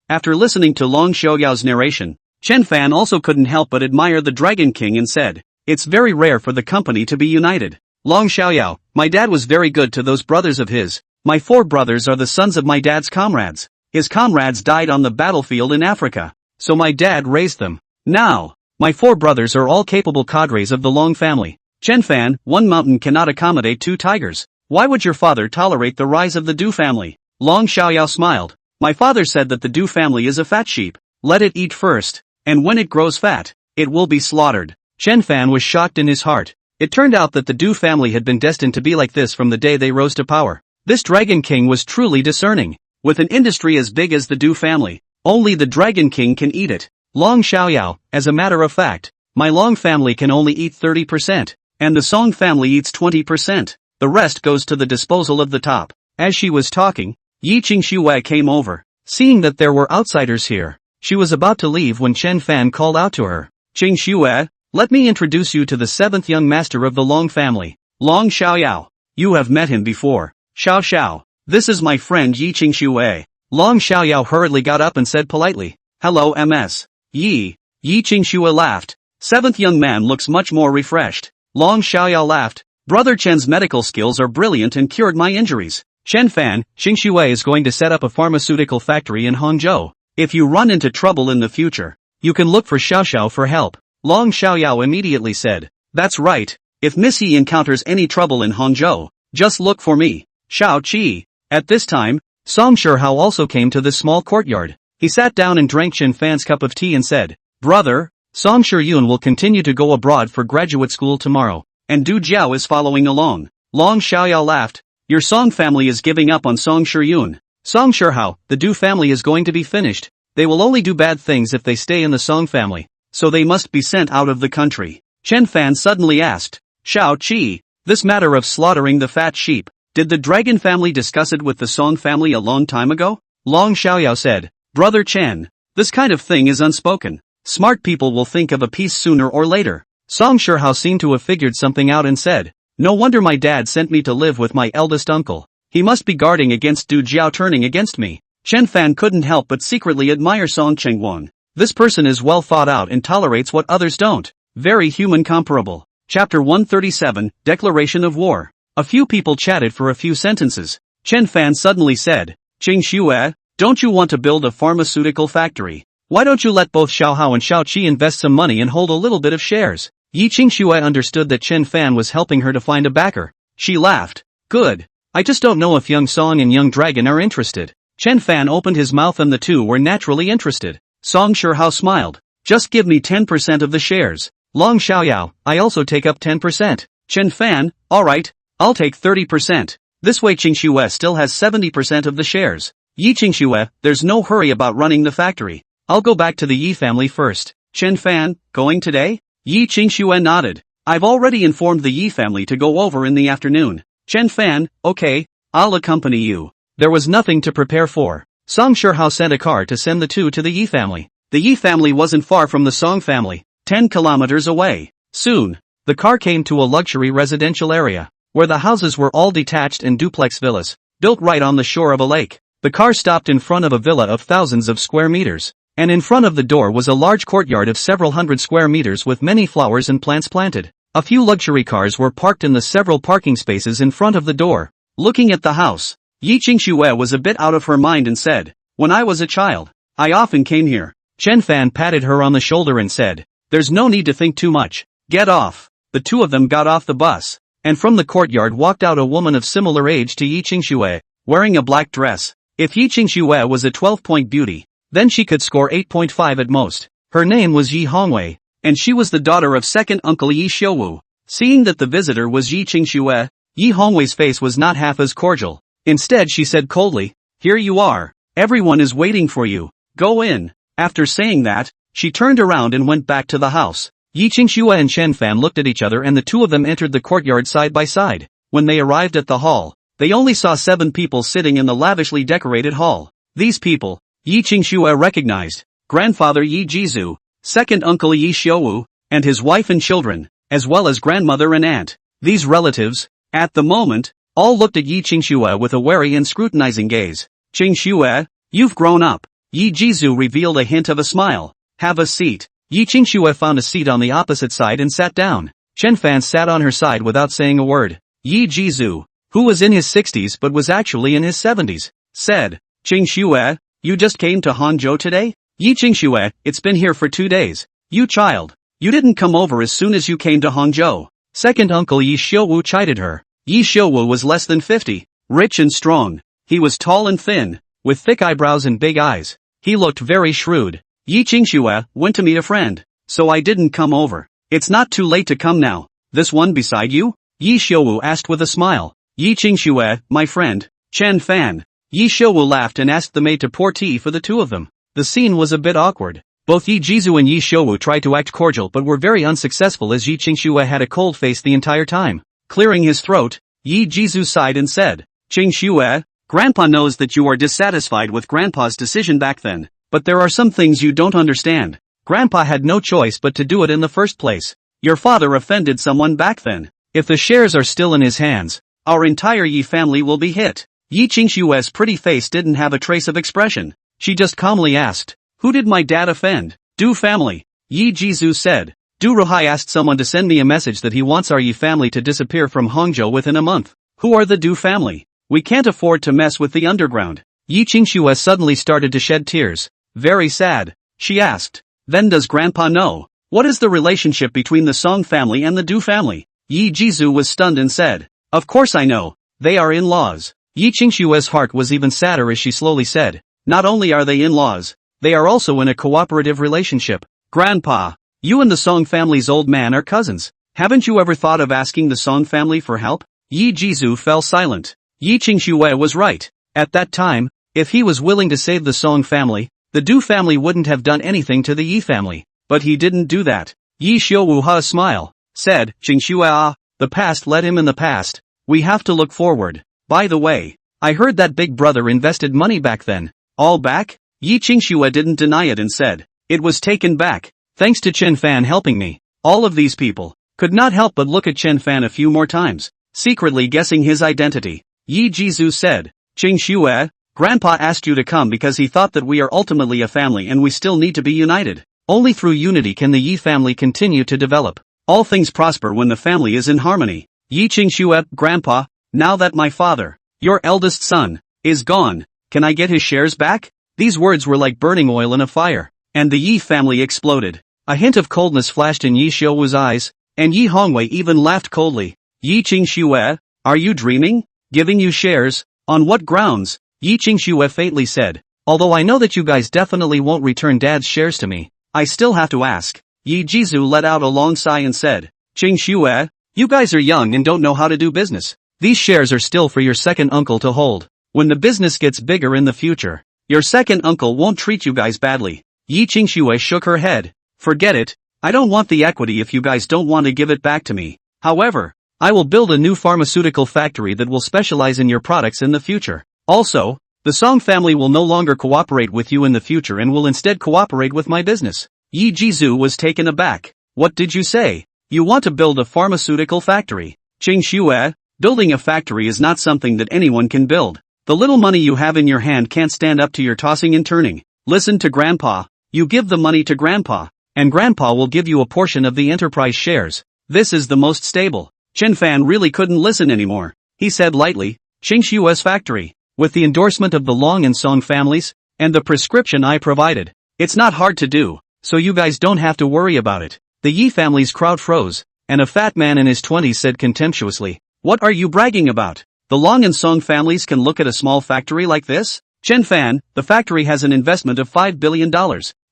After listening to Long Xiaoyao's narration, Chen Fan also couldn't help but admire the Dragon King and said, "It's very rare for the company to be united. Long Xiaoyao, my dad was very good to those brothers of his. My 4 brothers are the sons of my dad's comrades. His comrades died on the battlefield in Africa, so my dad raised them. Now, my 4 brothers are all capable cadres of the Long family. Chen Fan, 1 mountain cannot accommodate 2 tigers. Why would your father tolerate the rise of the Du family?" Long Xiaoyao smiled. "My father said that the Du family is a fat sheep. Let it eat first, and when it grows fat, it will be slaughtered." Chen Fan was shocked in his heart. It turned out that the Du family had been destined to be like this from the day they rose to power. This Dragon King was truly discerning. With an industry as big as the Du family, only the Dragon King can eat it. Long Xiaoyao, as a matter of fact, my Long family can only eat 30%, and the Song family eats 20%. The rest goes to the disposal of the top. As she was talking, Yi Qingxue came over. Seeing that there were outsiders here, she was about to leave when Chen Fan called out to her. "Qingxue, let me introduce you to the 7th young master of the Long family, Long Xiaoyao. You have met him before. Xiao Xiao, this is my friend Yi Qingxue." Long Xiaoyao hurriedly got up and said politely, "Hello MS. Yi." Yi Qingxue laughed. 7th young man looks much more refreshed. Long Xiaoyao laughed. "Brother Chen's medical skills are brilliant and cured my injuries. Chen Fan, Qingxue is going to set up a pharmaceutical factory in Hangzhou. If you run into trouble in the future, you can look for Xiao Xiao for help." Long Xiaoyao immediately said, "That's right. If Miss Yi encounters any trouble in Hangzhou, just look for me, Xiao Qi." At this time, Song Shihao also came to this small courtyard. He sat down and drank Chen Fan's cup of tea and said, "Brother, Song Shiyun will continue to go abroad for graduate school tomorrow, and Du Jiao is following along." Long Xiaoyao laughed. "Your Song family is giving up on Song Shiyun. Song Shihao, the Du family is going to be finished. They will only do bad things if they stay in the Song family, so they must be sent out of the country." Chen Fan suddenly asked, "Xiao Qi, this matter of slaughtering the fat sheep, did the Dragon family discuss it with the Song family a long time ago?" Long Xiaoyao said, "Brother Chen, this kind of thing is unspoken. Smart people will think of a peace sooner or later." Song Shihao seemed to have figured something out and said, "No wonder my dad sent me to live with my eldest uncle. He must be guarding against Du Jiao turning against me." Chen Fan couldn't help but secretly admire Song Chengwon. This person is well thought out and tolerates what others don't. Very human comparable. Chapter 137, Declaration of War. A few people chatted for a few sentences. Chen Fan suddenly said, "Qingxue, don't you want to build a pharmaceutical factory? Why don't you let both Xiao Hao and Xiao Qi invest some money and hold a little bit of shares? Yi Qingxue understood that Chen Fan was helping her to find a backer. She laughed. Good. I just don't know if Young Song and Young Dragon are interested. Chen Fan opened his mouth and the two were naturally interested. Song Shihao smiled. Just give me 10% of the shares. Long Xiaoyao, I also take up 10%. Chen Fan, alright, I'll take 30%. This way Qingxue still has 70% of the shares. Yi Qingxue, there's no hurry about running the factory. I'll go back to the Yi family first. Chen Fan, going today? Yi Qingxue nodded. I've already informed the Yi family to go over in the afternoon. Chen Fan, okay, I'll accompany you. There was nothing to prepare for. Song Shihao sent a car to send the two to the Yi family. The Yi family wasn't far from the Song family, 10 kilometers away. Soon, the car came to a luxury residential area, where the houses were all detached and duplex villas, built right on the shore of a lake. The car stopped in front of a villa of thousands of square meters, and in front of the door was a large courtyard of several hundred square meters with many flowers and plants planted. A few luxury cars were parked in the several parking spaces in front of the door. Looking at the house, Yi Qingxue was a bit out of her mind and said, when I was a child, I often came here. Chen Fan patted her on the shoulder and said, there's no need to think too much. Get off. The two of them got off the bus, and from the courtyard walked out a woman of similar age to Yi Qingxue, wearing a black dress. If Yi Qingxue was a 12-point beauty, then she could score 8.5 at most. Her name was Yi Hongwei, and she was the daughter of second uncle Yi Xiuwu. Seeing that the visitor was Yi Qingxue, Yi Hongwei's face was not half as cordial. Instead she said coldly, here you are. Everyone is waiting for you. Go in. After saying that, she turned around and went back to the house. Yi Qingxue and Chen Fan looked at each other and the two of them entered the courtyard side by side. When they arrived at the hall, they only saw 7 people sitting in the lavishly decorated hall. These people, Yi Qingxue recognized, grandfather Yi Jizu, second uncle Yi Xiuwu, and his wife and children, as well as grandmother and aunt. These relatives, at the moment, all looked at Yi Qingxue with a wary and scrutinizing gaze. Qingxue, you've grown up. Yi Jizu revealed a hint of a smile. Have a seat. Yi Qingxue found a seat on the opposite side and sat down. Chen Fan sat on her side without saying a word. Yi Jizu, who was in his 60s but was actually in his 70s, said, Qingxue, you just came to Hangzhou today? Yi Qingxue, it's been here for 2 days. You child. You didn't come over as soon as you came to Hangzhou. Second uncle Yi Xiuwu chided her. Yi Xiuwu was less than 50, rich and strong. He was tall and thin, with thick eyebrows and big eyes. He looked very shrewd. Yi Qingxue went to meet a friend, so I didn't come over. It's not too late to come now. This one beside you? Yi Xiuwu asked with a smile. Yi Qingxue, my friend, Chen Fan. Yi Xiuwu laughed and asked the maid to pour tea for the two of them. The scene was a bit awkward. Both Yi Jizu and Yi Xiuwu tried to act cordial but were very unsuccessful as Yi Qingxue had a cold face the entire time. Clearing his throat, Yi Jizu sighed and said, Qingxue, Grandpa knows that you are dissatisfied with Grandpa's decision back then, but there are some things you don't understand. Grandpa had no choice but to do it in the first place. Your father offended someone back then. If the shares are still in his hands, our entire Yi family will be hit. Yi Qingxue's pretty face didn't have a trace of expression. She just calmly asked, who did my dad offend? Du family. Yi Jizu said. Du Ruhai asked someone to send me a message that he wants our Yi family to disappear from Hangzhou within a month. Who are the Du family? We can't afford to mess with the underground. Yi Qingxue suddenly started to shed tears. Very sad. She asked. Then does Grandpa know? What is the relationship between the Song family and the Du family? Yi Jizu was stunned and said. Of course I know. They are in-laws. Yi Qingxue's heart was even sadder as she slowly said. Not only are they in-laws, they are also in a cooperative relationship. Grandpa, you and the Song family's old man are cousins. Haven't you ever thought of asking the Song family for help? Yi Jizu fell silent. Yi Qingxue was right. At that time, if he was willing to save the Song family, the Du family wouldn't have done anything to the Yi family. But he didn't do that. Yi Xiuwu had a smile, said, Qingxue, the past let him in the past. We have to look forward. By the way, I heard that big brother invested money back then. All back? Yi Qingxue didn't deny it and said, it was taken back. Thanks to Chen Fan helping me. All of these people could not help but look at Chen Fan a few more times, secretly guessing his identity. Yi Jizu said, Qingxue, Grandpa asked you to come because he thought that we are ultimately a family and we still need to be united. Only through unity can the Yi family continue to develop. All things prosper when the family is in harmony. Yi Qingxue, Grandpa, now that my father, your eldest son, is gone, can I get his shares back? These words were like burning oil in a fire, and the Yi family exploded. A hint of coldness flashed in Yi Xiuwu's eyes. And Yi Hongwei even laughed coldly. Yi Qingxue, are you dreaming? Giving you shares? On what grounds? Yi Qingxue faintly said. Although I know that you guys definitely won't return dad's shares to me, I still have to ask. Yi Jizu let out a long sigh and said, Qingxue, you guys are young and don't know how to do business. These shares are still for your second uncle to hold. When the business gets bigger in the future, your second uncle won't treat you guys badly. Yi Qingxue shook her head. Forget it. I don't want the equity if you guys don't want to give it back to me. However, I will build a new pharmaceutical factory that will specialize in your products in the future. Also, the Song family will no longer cooperate with you in the future and will instead cooperate with my business. Yi Jizu was taken aback. What did you say? You want to build a pharmaceutical factory? Qingxue, building a factory is not something that anyone can build. The little money you have in your hand can't stand up to your tossing and turning. Listen to Grandpa. You give the money to Grandpa, and Grandpa will give you a portion of the enterprise shares. This is the most stable. Chen Fan really couldn't listen anymore. He said lightly, Qingxue's factory, with the endorsement of the Long and Song families, and the prescription I provided. It's not hard to do, so you guys don't have to worry about it. The Yi family's crowd froze, and a fat man in his 20s said contemptuously, what are you bragging about? The Long and Song families can look at a small factory like this? Chen Fan, the factory has an investment of $5 billion,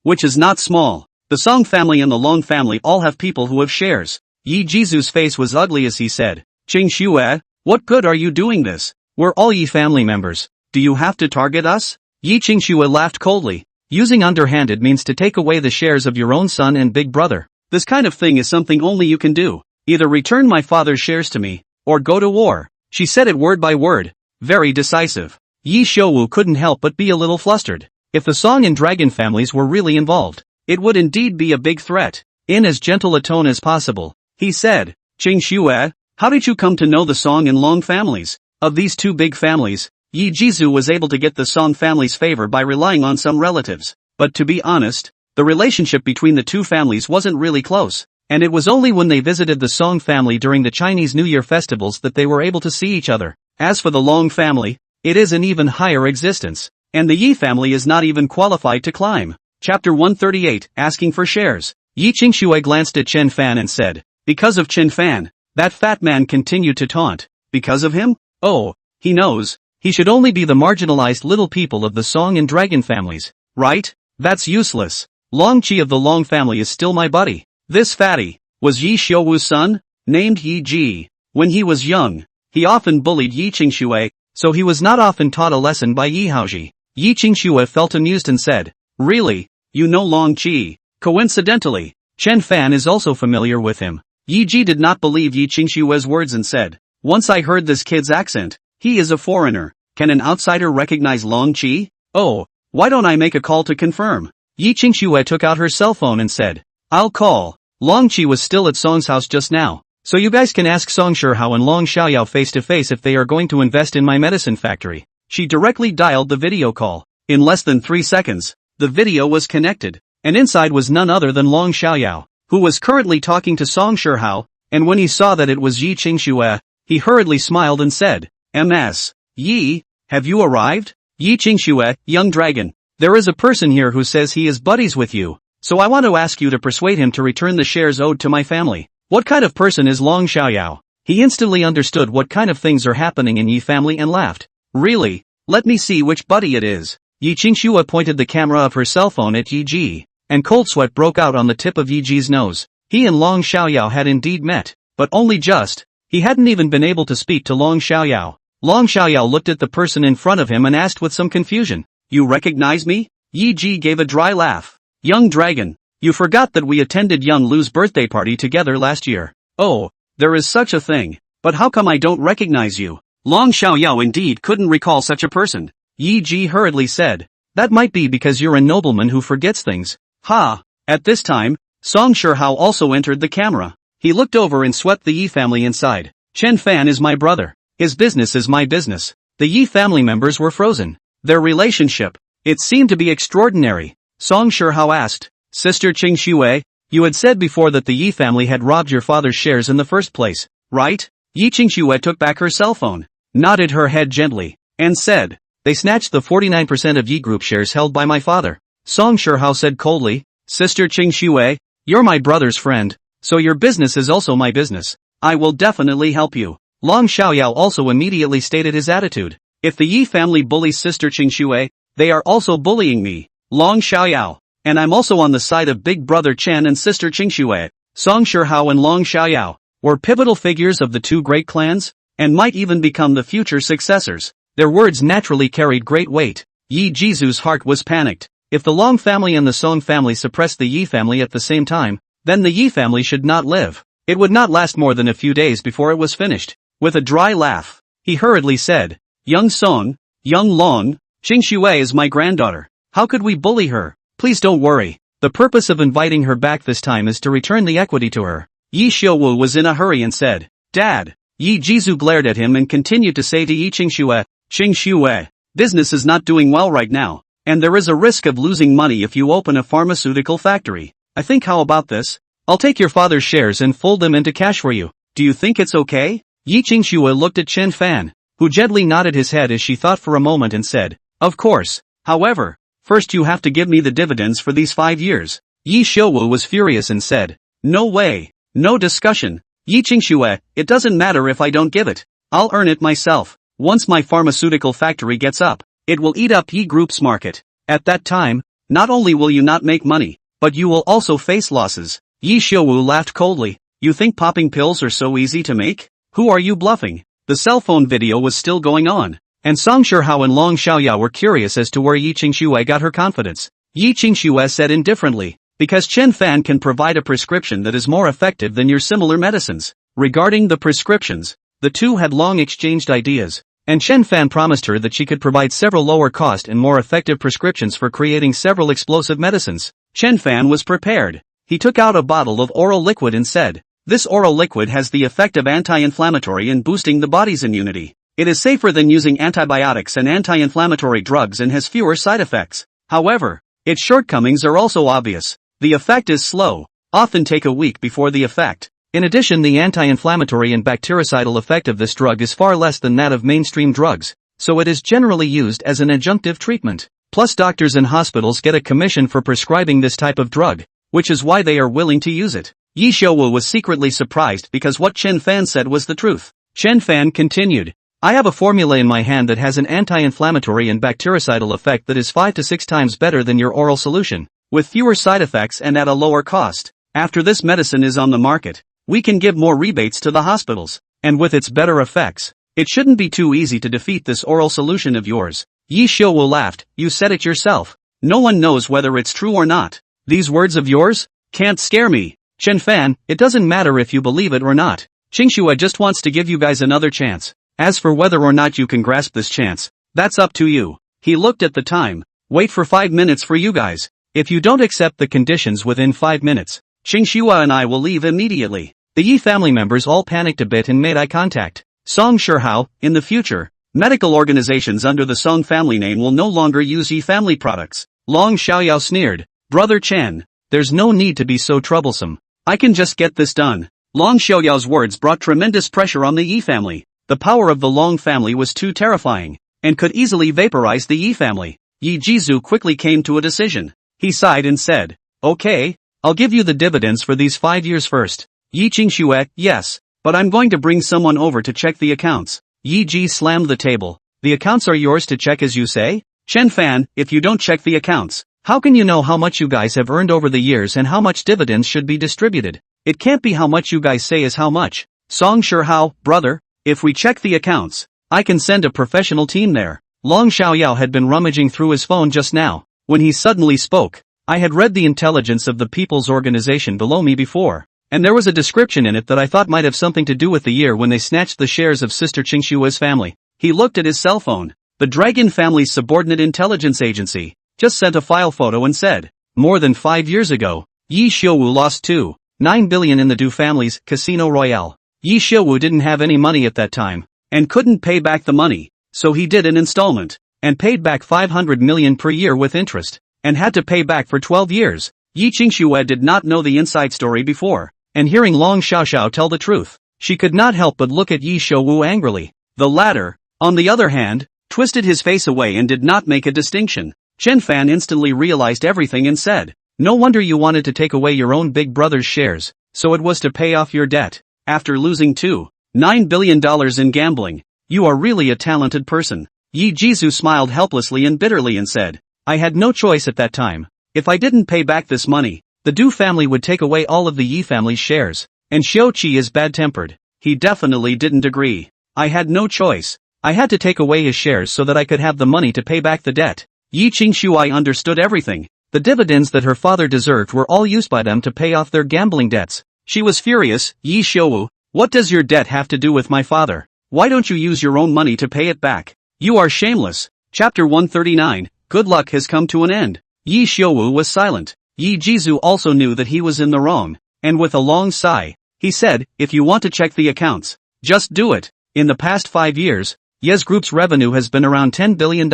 which is not small. The Song family and the Long family all have people who have shares. Yi Jizu's face was ugly as he said, Qingxue, what good are you doing this? We're all Yi family members. Do you have to target us? Yi Qingxue laughed coldly. Using underhanded means to take away the shares of your own son and big brother. This kind of thing is something only you can do. Either return my father's shares to me, or go to war. She said it word by word. Very decisive. Yi Shouwu couldn't help but be a little flustered. If the Song and Dragon families were really involved, it would indeed be a big threat. In as gentle a tone as possible, he said, Qingxue, how did you come to know the Song and Long families? Of these two big families, Yi Jizu was able to get the Song family's favor by relying on some relatives. But to be honest, the relationship between the two families wasn't really close, and it was only when they visited the Song family during the Chinese New Year festivals that they were able to see each other. As for the Long family, it is an even higher existence, and the Yi family is not even qualified to climb. Chapter 138, Asking for Shares. Yi Qingxue glanced at Chen Fan and said, because of Chen Fan, that fat man continued to taunt. Because of him? Oh, he knows. He should only be the marginalized little people of the Song and Dragon families, right? That's useless. Long Qi of the Long family is still my buddy. This fatty was Yi Shouwu's son, named Yi Ji. When he was young, he often bullied Yi Qingxue, so he was not often taught a lesson by Yi Haoji. Yi Qingxue felt amused and said, really? You know Long Qi? Coincidentally, Chen Fan is also familiar with him. Yi Ji did not believe Yi Qingxue's words and said, once I heard this kid's accent, he is a foreigner. Can an outsider recognize Long Qi? Oh, why don't I make a call to confirm? Yi Qingxue took out her cell phone and said, I'll call. Long Qi was still at Song's house just now, so you guys can ask Song Shihao and Long Xiaoyao face to face if they are going to invest in my medicine factory. She directly dialed the video call. In less than 3 seconds, the video was connected, and inside was none other than Long Xiaoyao, who was currently talking to Song Shihao, and when he saw that it was Yi Qingxue, he hurriedly smiled and said, MS. Yi, have you arrived? Yi Qingxue, young dragon, there is a person here who says he is buddies with you, so I want to ask you to persuade him to return the shares owed to my family. What kind of person is Long Xiaoyao? He instantly understood what kind of things are happening in Yi family and laughed. Really? Let me see which buddy it is. Yi Qingxue pointed the camera of her cell phone at Yi Ji, and cold sweat broke out on the tip of Yi Ji's nose. He and Long Xiaoyao had indeed met, but only just. He hadn't even been able to speak to Long Xiaoyao. Long Xiaoyao looked at the person in front of him and asked with some confusion, you recognize me? Yi Ji gave a dry laugh. Young dragon, you forgot that we attended young Lu's birthday party together last year. Oh, there is such a thing, but how come I don't recognize you? Long Xiaoyao indeed couldn't recall such a person. Yi Ji hurriedly said, that might be because you're a nobleman who forgets things. Ha! At this time, Song Shihao also entered the camera. He looked over and swept the Yi family inside. Chen Fan is my brother. His business is my business. The Yi family members were frozen. Their relationship, it seemed to be extraordinary. Song Shihao asked, Sister Qingxue, you had said before that the Yi family had robbed your father's shares in the first place, right? Yi Qingxue took back her cell phone, nodded her head gently, and said, they snatched the 49% of Yi Group shares held by my father. Song Shihao said coldly, Sister Qingxue, you're my brother's friend, So your business is also my business. I will definitely help you. Long Xiaoyao also immediately stated his attitude. If the Yi family bullies sister Qingxue, they are also bullying me. Long Xiaoyao. And I'm also on the side of big brother Chen and sister Qingxue. Song Shihao and Long Xiaoyao were pivotal figures of the two great clans, and might even become the future successors. Their words naturally carried great weight. Yi Jizu's heart was panicked. If the Long family and the Song family suppressed the Yi family at the same time, then the Yi family should not live. It would not last more than a few days before it was finished. With a dry laugh, he hurriedly said, Young Song, young Long, Qingxue is my granddaughter. How could we bully her? Please don't worry. The purpose of inviting her back this time is to return the equity to her. Yi Xiuwu was in a hurry and said, Dad. Yi Jizu glared at him and continued to say to Yi Qingxue, business is not doing well right now, and there is a risk of losing money if you open a pharmaceutical factory. I think how about this? I'll take your father's shares and fold them into cash for you. Do you think it's okay? Yi Qingxue looked at Chen Fan, who gently nodded his head as she thought for a moment and said, Of course. However, first you have to give me the dividends for these 5 years. Yi Xiuwu was furious and said, No way. No discussion. Yi Qingxue, it doesn't matter if I don't give it. I'll earn it myself. Once my pharmaceutical factory gets up, it will eat up Yi Group's market. At that time, not only will you not make money, but you will also face losses. Yi Xiuwu laughed coldly. You think popping pills are so easy to make? Who are you bluffing? The cell phone video was still going on, and Song Shihao and Long Xiaoyao were curious as to where Yi Qingxue got her confidence. Yi Qingxue said indifferently, because Chen Fan can provide a prescription that is more effective than your similar medicines. Regarding the prescriptions, the two had long exchanged ideas, and Chen Fan promised her that she could provide several lower-cost and more effective prescriptions for creating several explosive medicines. Chen Fan was prepared. He took out a bottle of oral liquid and said, This oral liquid has the effect of anti-inflammatory and boosting the body's immunity. It is safer than using antibiotics and anti-inflammatory drugs and has fewer side effects. However, its shortcomings are also obvious. The effect is slow, often take a week before the effect. In addition, the anti-inflammatory and bactericidal effect of this drug is far less than that of mainstream drugs, so it is generally used as an adjunctive treatment. Plus, doctors and hospitals get a commission for prescribing this type of drug, which is why they are willing to use it. Yi Xiuwu was secretly surprised because what Chen Fan said was the truth. Chen Fan continued, I have a formula in my hand that has an anti-inflammatory and bactericidal effect that is 5 to 6 times better than your oral solution, with fewer side effects and at a lower cost. After this medicine is on the market, we can give more rebates to the hospitals, and with its better effects, it shouldn't be too easy to defeat this oral solution of yours. Yi Xiuwu laughed, you said it yourself. No one knows whether it's true or not. These words of yours can't scare me. Chen Fan, it doesn't matter if you believe it or not. Qingxue just wants to give you guys another chance. As for whether or not you can grasp this chance, that's up to you. He looked at the time. Wait for 5 minutes for you guys. If you don't accept the conditions within 5 minutes, Qingxue and I will leave immediately. The Yi family members all panicked a bit and made eye contact. Song Shihao, in the future, medical organizations under the Song family name will no longer use Yi family products. Long Xiaoyao sneered, Brother Chen, there's no need to be so troublesome. I can just get this done. Long Xiaoyao's words brought tremendous pressure on the Yi family. The power of the Long family was too terrifying, and could easily vaporize the Yi family. Yi Jizu quickly came to a decision. He sighed and said, Okay, I'll give you the dividends for these 5 years first. Yi Qingxue, yes, but I'm going to bring someone over to check the accounts. Yi Ji slammed the table. The accounts are yours to check as you say? Chen Fan, if you don't check the accounts, how can you know how much you guys have earned over the years and how much dividends should be distributed? It can't be how much you guys say is how much. Song Shihao, brother, if we check the accounts, I can send a professional team there. Long Xiaoyao had been rummaging through his phone just now, when he suddenly spoke. I had read the intelligence of the People's Organization below me before, and there was a description in it that I thought might have something to do with the year when they snatched the shares of Sister Qingxue's family. He looked at his cell phone. The Dragon family's subordinate intelligence agency just sent a file photo and said, more than 5 years ago, Yi Xiuwu lost 2.9 billion in the Du family's Casino Royale. Yi Xiuwu didn't have any money at that time, and couldn't pay back the money, so he did an installment, and paid back 500 million per year with interest, and had to pay back for 12 years. Yi Qingxue did not know the inside story before, and hearing Long Xiaoxiao tell the truth, she could not help but look at Yi Xiuwu angrily. The latter, on the other hand, twisted his face away and did not make a distinction. Chen Fan instantly realized everything and said, no wonder you wanted to take away your own big brother's shares, So it was to pay off your debt. After losing $2.9 billion in gambling. You are really a talented person. Yi Jizu smiled helplessly and bitterly and said, I had no choice at that time. If I didn't pay back this money, the Du family would take away all of the Yi family's shares. And Xiao Qi is bad-tempered. He definitely didn't agree. I had no choice. I had to take away his shares so that I could have the money to pay back the debt. Yi Qingshuai understood everything. The dividends that her father deserved were all used by them to pay off their gambling debts. She was furious. Yi Xiuwu, what does your debt have to do with my father? Why don't you use your own money to pay it back? You are shameless. Chapter 139, Good luck has come to an end. Yi Xiuwu was silent. Yi Jizu also knew that he was in the wrong, and with a long sigh, he said, if you want to check the accounts, just do it. In the past 5 years, Yes Group's revenue has been around $10 billion,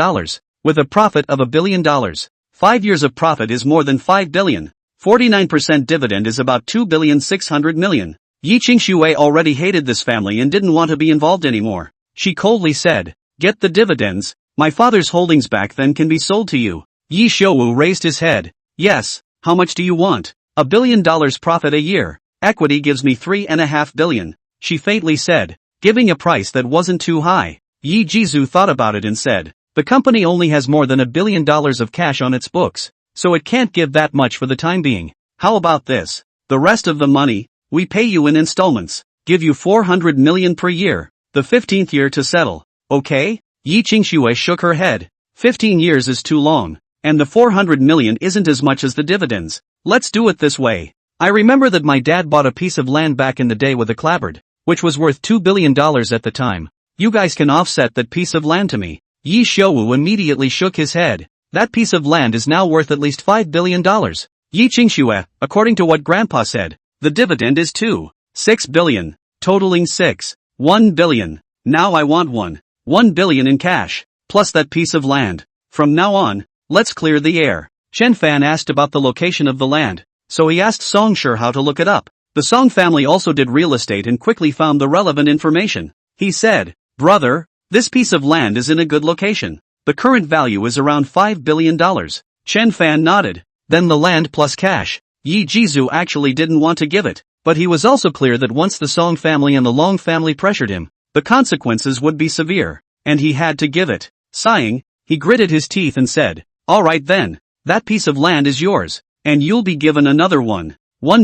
with a profit of $1 billion. 5 years of profit is more than $5 billion. 49% dividend is about $2.6 billion. Yi Qingshuai already hated this family and didn't want to be involved anymore. She coldly said, get the dividends, my father's holdings back then can be sold to you. Yi Xiuwu raised his head. Yes, how much do you want? $1 billion profit a year. Equity gives me $3.5 billion. She faintly said, giving a price that wasn't too high. Yi Jizu thought about it and said, the company only has more than $1 billion of cash on its books, so it can't give that much for the time being. How about this? The rest of the money, we pay you in installments, give you $400 million per year, the 15th year to settle. Okay? Yi Qingshuai shook her head. 15 years is too long, and the $400 million isn't as much as the dividends. Let's do it this way. I remember that my dad bought a piece of land back in the day with a clapboard, which was worth $2 billion at the time. You guys can offset that piece of land to me. Yi Xiuwu immediately shook his head. That piece of land is now worth at least $5 billion. Yi Qingshuai, according to what Grandpa said, the dividend is $2.6 billion, totaling $1 billion. Now I want $1 billion in cash, plus that piece of land. From now on, let's clear the air. Chen Fan asked about the location of the land, so he asked Song Shi how to look it up. The Song family also did real estate and quickly found the relevant information. He said, brother, this piece of land is in a good location. The current value is around $5 billion. Chen Fan nodded. Then the land plus cash. Yi Jizu actually didn't want to give it, but he was also clear that once the Song family and the Long family pressured him, the consequences would be severe, and he had to give it. Sighing, he gritted his teeth and said, all right then, that piece of land is yours, and you'll be given another $1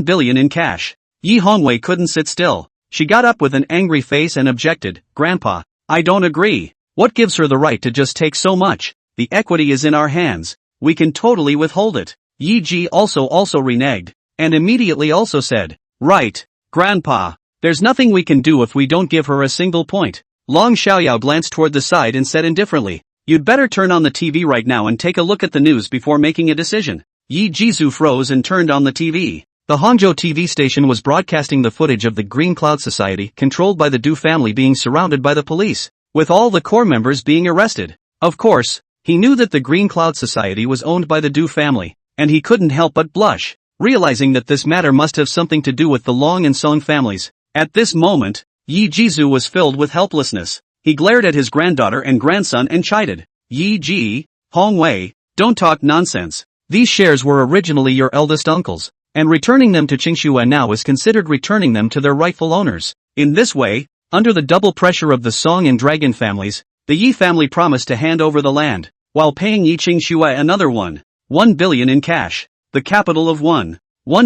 billion in cash. Yi Hongwei couldn't sit still. She got up with an angry face and objected, Grandpa, I don't agree. What gives her the right to just take so much? The equity is in our hands. We can totally withhold it. Yi Ji also reneged, and immediately also said, right, Grandpa, there's nothing we can do if we don't give her a single point. Long Xiaoyao glanced toward the side and said indifferently, you'd better turn on the TV right now and take a look at the news before making a decision. Yi Jizu froze and turned on the TV. The Hangzhou TV station was broadcasting the footage of the Green Cloud Society, controlled by the Du family, being surrounded by the police, with all the core members being arrested. Of course, he knew that the Green Cloud Society was owned by the Du family, and he couldn't help but blush, realizing that this matter must have something to do with the Long and Song families. At this moment, Yi Jizu was filled with helplessness. He glared at his granddaughter and grandson and chided, Yi Ji, Hongwei, don't talk nonsense. These shares were originally your eldest uncle's, and returning them to Qingshuai now is considered returning them to their rightful owners. In this way, under the double pressure of the Song and Dragon families, the Yi family promised to hand over the land, while paying Yi Qingshuai another $1 billion in cash. The capital of $1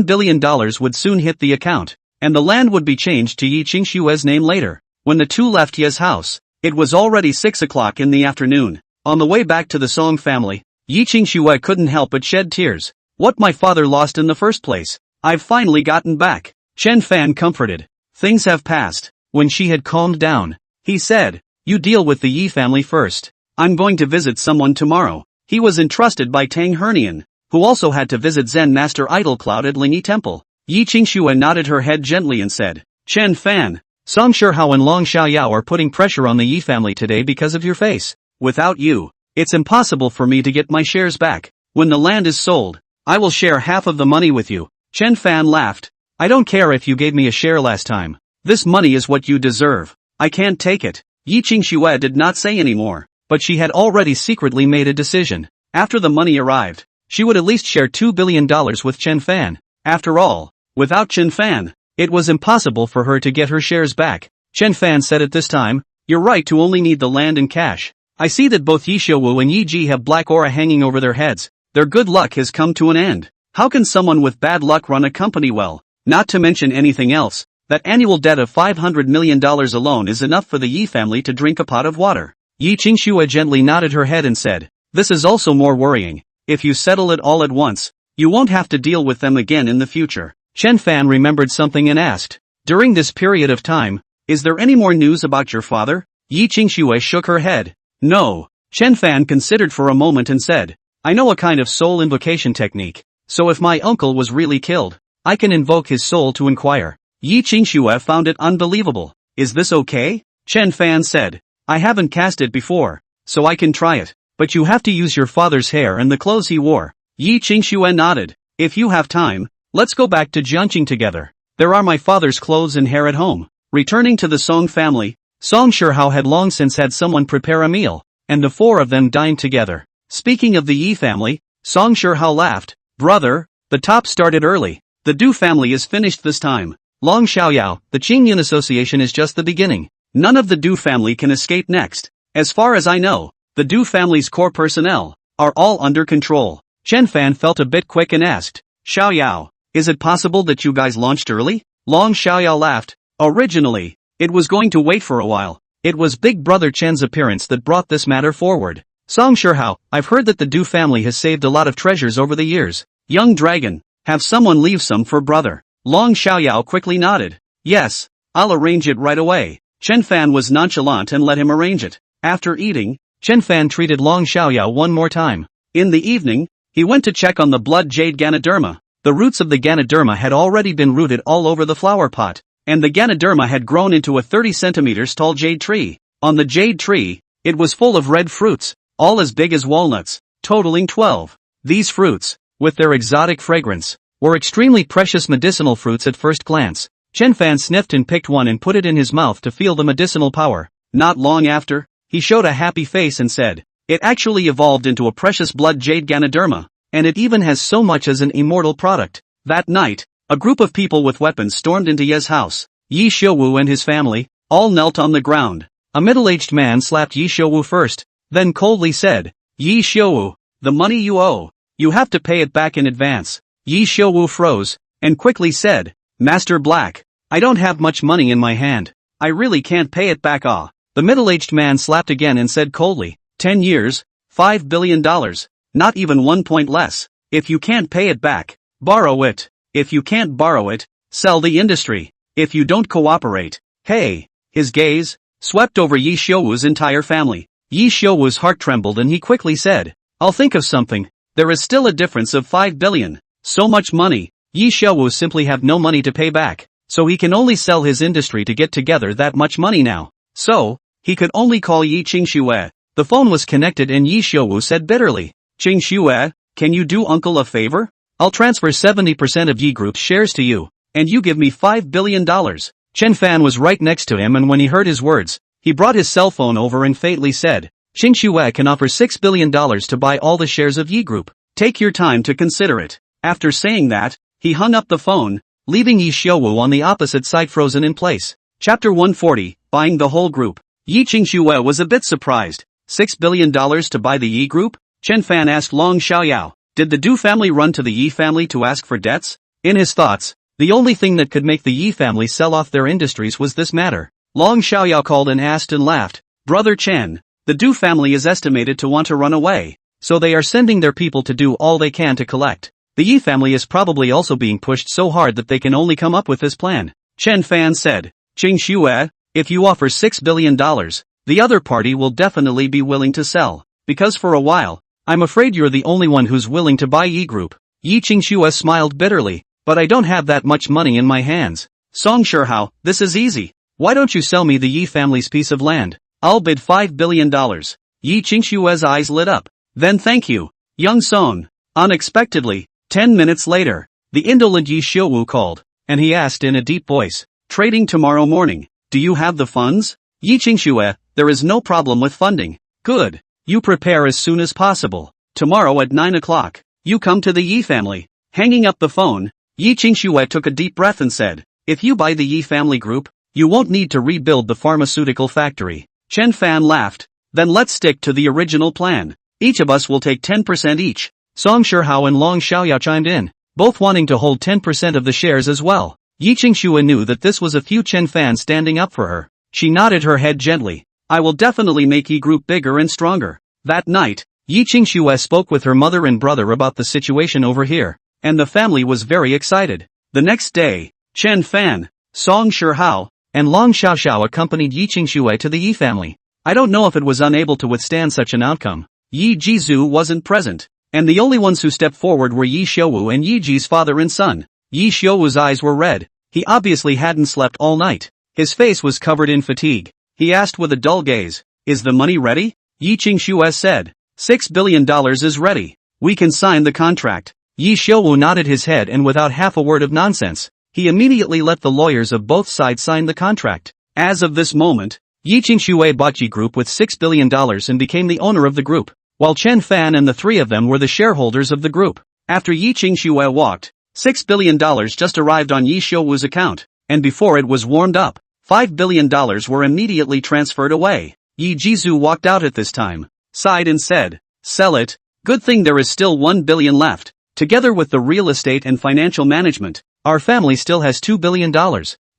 billion would soon hit the account, and the land would be changed to Yi Qingshuai's name later. When the two left Ye's house, it was already 6 o'clock in the afternoon. On the way back to the Song family, Yi Qingshuai couldn't help but shed tears. What my father lost in the first place, I've finally gotten back. Chen Fan comforted. Things have passed. When she had calmed down, he said, you deal with the Yi family first. I'm going to visit someone tomorrow. He was entrusted by Tang Hernian, who also had to visit Zen Master Idol Cloud at Lingyi Temple. Yi Qingshuai nodded her head gently and said, Chen Fan, Song Shihao and Long Xiaoyao are putting pressure on the Yi family today because of your face. Without you, it's impossible for me to get my shares back. When the land is sold, I will share half of the money with you. Chen Fan laughed. I don't care if you gave me a share last time. This money is what you deserve. I can't take it. Yi Qingshuai did not say any more, but she had already secretly made a decision. After the money arrived, she would at least share $2 billion with Chen Fan. After all, without Chen Fan, It was impossible for her to get her shares back. Chen Fan said at this time, "You're right to only need the land and cash. I see that both Yi Xiuwu and Yi Ji have black aura hanging over their heads. Their good luck has come to an end. How can someone with bad luck run a company well? Not to mention anything else. That annual debt of $500 million alone is enough for the Yi family to drink a pot of water." Yi Qingxue gently nodded her head and said, "This is also more worrying. If you settle it all at once, you won't have to deal with them again in the future." Chen Fan remembered something and asked, "During this period of time, is there any more news about your father?" Yi Qingxue shook her head. "No." Chen Fan considered for a moment and said, "I know a kind of soul invocation technique, so if my uncle was really killed, I can invoke his soul to inquire." Yi Qingxue found it unbelievable. "Is this okay?" Chen Fan said, "I haven't cast it before, so I can try it, but you have to use your father's hair and the clothes he wore." Yi Qingxue nodded. "If you have time, let's go back to Jiangqing together. There are my father's clothes and hair at home." Returning to the Song family, Song Shihao had long since had someone prepare a meal, and the four of them dined together. Speaking of the Yi family, Song Shihao laughed. "Brother, the top started early. The Du family is finished this time. Long Xiaoyao, the Qingyun Association is just the beginning. None of the Du family can escape next. As far as I know, the Du family's core personnel are all under control." Chen Fan felt a bit quick and asked, "Xiaoyao, is it possible that you guys launched early?" Long Xiaoyao laughed. "Originally, it was going to wait for a while. It was Big Brother Chen's appearance that brought this matter forward." Song Shihao, "I've heard that the Du family has saved a lot of treasures over the years. Young dragon, have someone leave some for brother." Long Xiaoyao quickly nodded. "Yes, I'll arrange it right away." Chen Fan was nonchalant and let him arrange it. After eating, Chen Fan treated Long Xiaoyao one more time. In the evening, he went to check on the blood jade Ganoderma. The roots of the Ganoderma had already been rooted all over the flower pot, and the Ganoderma had grown into a 30 centimeters tall jade tree. On the jade tree, it was full of red fruits, all as big as walnuts, totaling 12. These fruits, with their exotic fragrance, were extremely precious medicinal fruits at first glance. Chen Fan sniffed and picked one and put it in his mouth to feel the medicinal power. Not long after, he showed a happy face and said, "It actually evolved into a precious blood jade Ganoderma, and it even has so much as an immortal product." That night, a group of people with weapons stormed into Ye's house. Yi Xiuwu and his family all knelt on the ground. A middle-aged man slapped Yi Xiuwu first, then coldly said, "Yi Xiuwu, the money you owe, you have to pay it back in advance." Yi Xiuwu froze, and quickly said, "Master Black, I don't have much money in my hand. I really can't pay it back." The middle-aged man slapped again and said coldly, 10 years, $5 billion, not even 1 point less. If you can't pay it back, borrow it. If you can't borrow it, sell the industry. If you don't cooperate, hey." His gaze swept over Yi Xiuwu's entire family. Yi Xiuwu's heart trembled and he quickly said, "I'll think of something. There is still a difference of 5 billion. So much money. Yi Xiuwu simply have no money to pay back, so he can only sell his industry to get together that much money now. So, he could only call Yi Qingxue." The phone was connected and Yi Xiuwu said bitterly, "Qingxue, can you do uncle a favor? I'll transfer 70% of Yi Group's shares to you, and you give me $5 billion. Chen Fan was right next to him and when he heard his words, he brought his cell phone over and faintly said, "Qingxue can offer $6 billion to buy all the shares of Yi Group. Take your time to consider it." After saying that, he hung up the phone, leaving Yi Xiuwu on the opposite side frozen in place. Chapter 140, Buying the Whole Group. Yi Qingxue was a bit surprised. $6 billion to buy the Yi Group? Chen Fan asked Long Xiaoyao. Did the Du family run to the Yi family to ask for debts? In his thoughts, the only thing that could make the Yi family sell off their industries was this matter. Long Xiaoyao called and asked and laughed. "Brother Chen, the Du family is estimated to want to run away, so they are sending their people to do all they can to collect. The Yi family is probably also being pushed so hard that they can only come up with this plan." Chen Fan said, "Qingxue, if you offer $6 billion, the other party will definitely be willing to sell, because for a while, I'm afraid you're the only one who's willing to buy Yi Group." Yi Qingxue smiled bitterly, "But I don't have that much money in my hands." Song Shihao, "This is easy. Why don't you sell me the Yi family's piece of land? I'll bid $5 billion. Yi Qingxue's eyes lit up. "Then thank you, young Song." Unexpectedly, 10 minutes later, the indolent Yi Xiuwu called, and he asked in a deep voice, "Trading tomorrow morning, do you have the funds?" Yi Qingxue, "There is no problem with funding." "Good. You prepare as soon as possible. Tomorrow at 9 o'clock, you come to the Yi family." Hanging up the phone, Yi Qingxue took a deep breath and said, If you buy the Yi family group, you won't need to rebuild the pharmaceutical factory. Chen Fan laughed. Then let's stick to the original plan. Each of us will take 10% each. Song Shihao and Long Xiaoyao chimed in, both wanting to hold 10% of the shares as well. Yi Qingxue knew that this was a few Chen Fan standing up for her. She nodded her head gently. I will definitely make Yi group bigger and stronger. That night, Yi Qingxue spoke with her mother and brother about the situation over here, and the family was very excited. The next day, Chen Fan, Song Shihao, and Long Xiaoxiao accompanied Yi Qingxue to the Yi family. I don't know if it was unable to withstand such an outcome. Yi Jizu wasn't present, and the only ones who stepped forward were Yi Xiuwu and Yi Ji's father and son. Yi Xiuwu's eyes were red. He obviously hadn't slept all night. His face was covered in fatigue. He asked with a dull gaze, "Is the money ready?" Yi Qingxue said, $6 billion is ready. We can sign the contract. Yi Xiuwu nodded his head, and without half a word of nonsense, he immediately let the lawyers of both sides sign the contract. As of this moment, Yi Qingxue bought Yi Group with $6 billion and became the owner of the group, while Chen Fan and the three of them were the shareholders of the group. After Yi Qingxue walked, $6 billion just arrived on Yi Xiuwu's account, and before it was warmed up, $5 billion were immediately transferred away. Yi Jizu walked out at this time, sighed and said, "Sell it. Good thing there is still $1 billion left. Together with the real estate and financial management, our family still has $2 billion.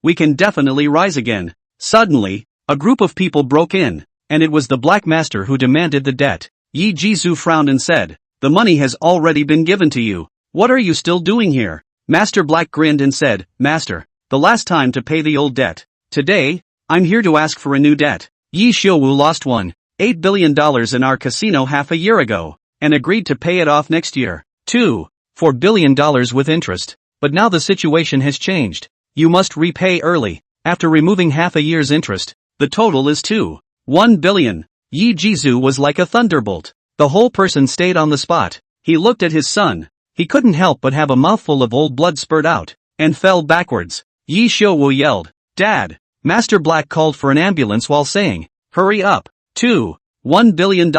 We can definitely rise again." Suddenly, a group of people broke in, and it was the Black Master who demanded the debt. Yi Jizu frowned and said, "The money has already been given to you. What are you still doing here?" Master Black grinned and said, "Master, the last time to pay the old debt. Today, I'm here to ask for a new debt. Yi Xiuwu lost $8 billion in our casino half a year ago, and agreed to pay it off next year. $4 billion with interest. But now the situation has changed. You must repay early. After removing half a year's interest, the total is $1 billion. Yi Jizu was like a thunderbolt. The whole person stayed on the spot. He looked at his son. He couldn't help but have a mouthful of old blood spurt out, and fell backwards. Yi Xiuwu yelled, "Dad!" Master Black called for an ambulance while saying, "Hurry up. $1 billion.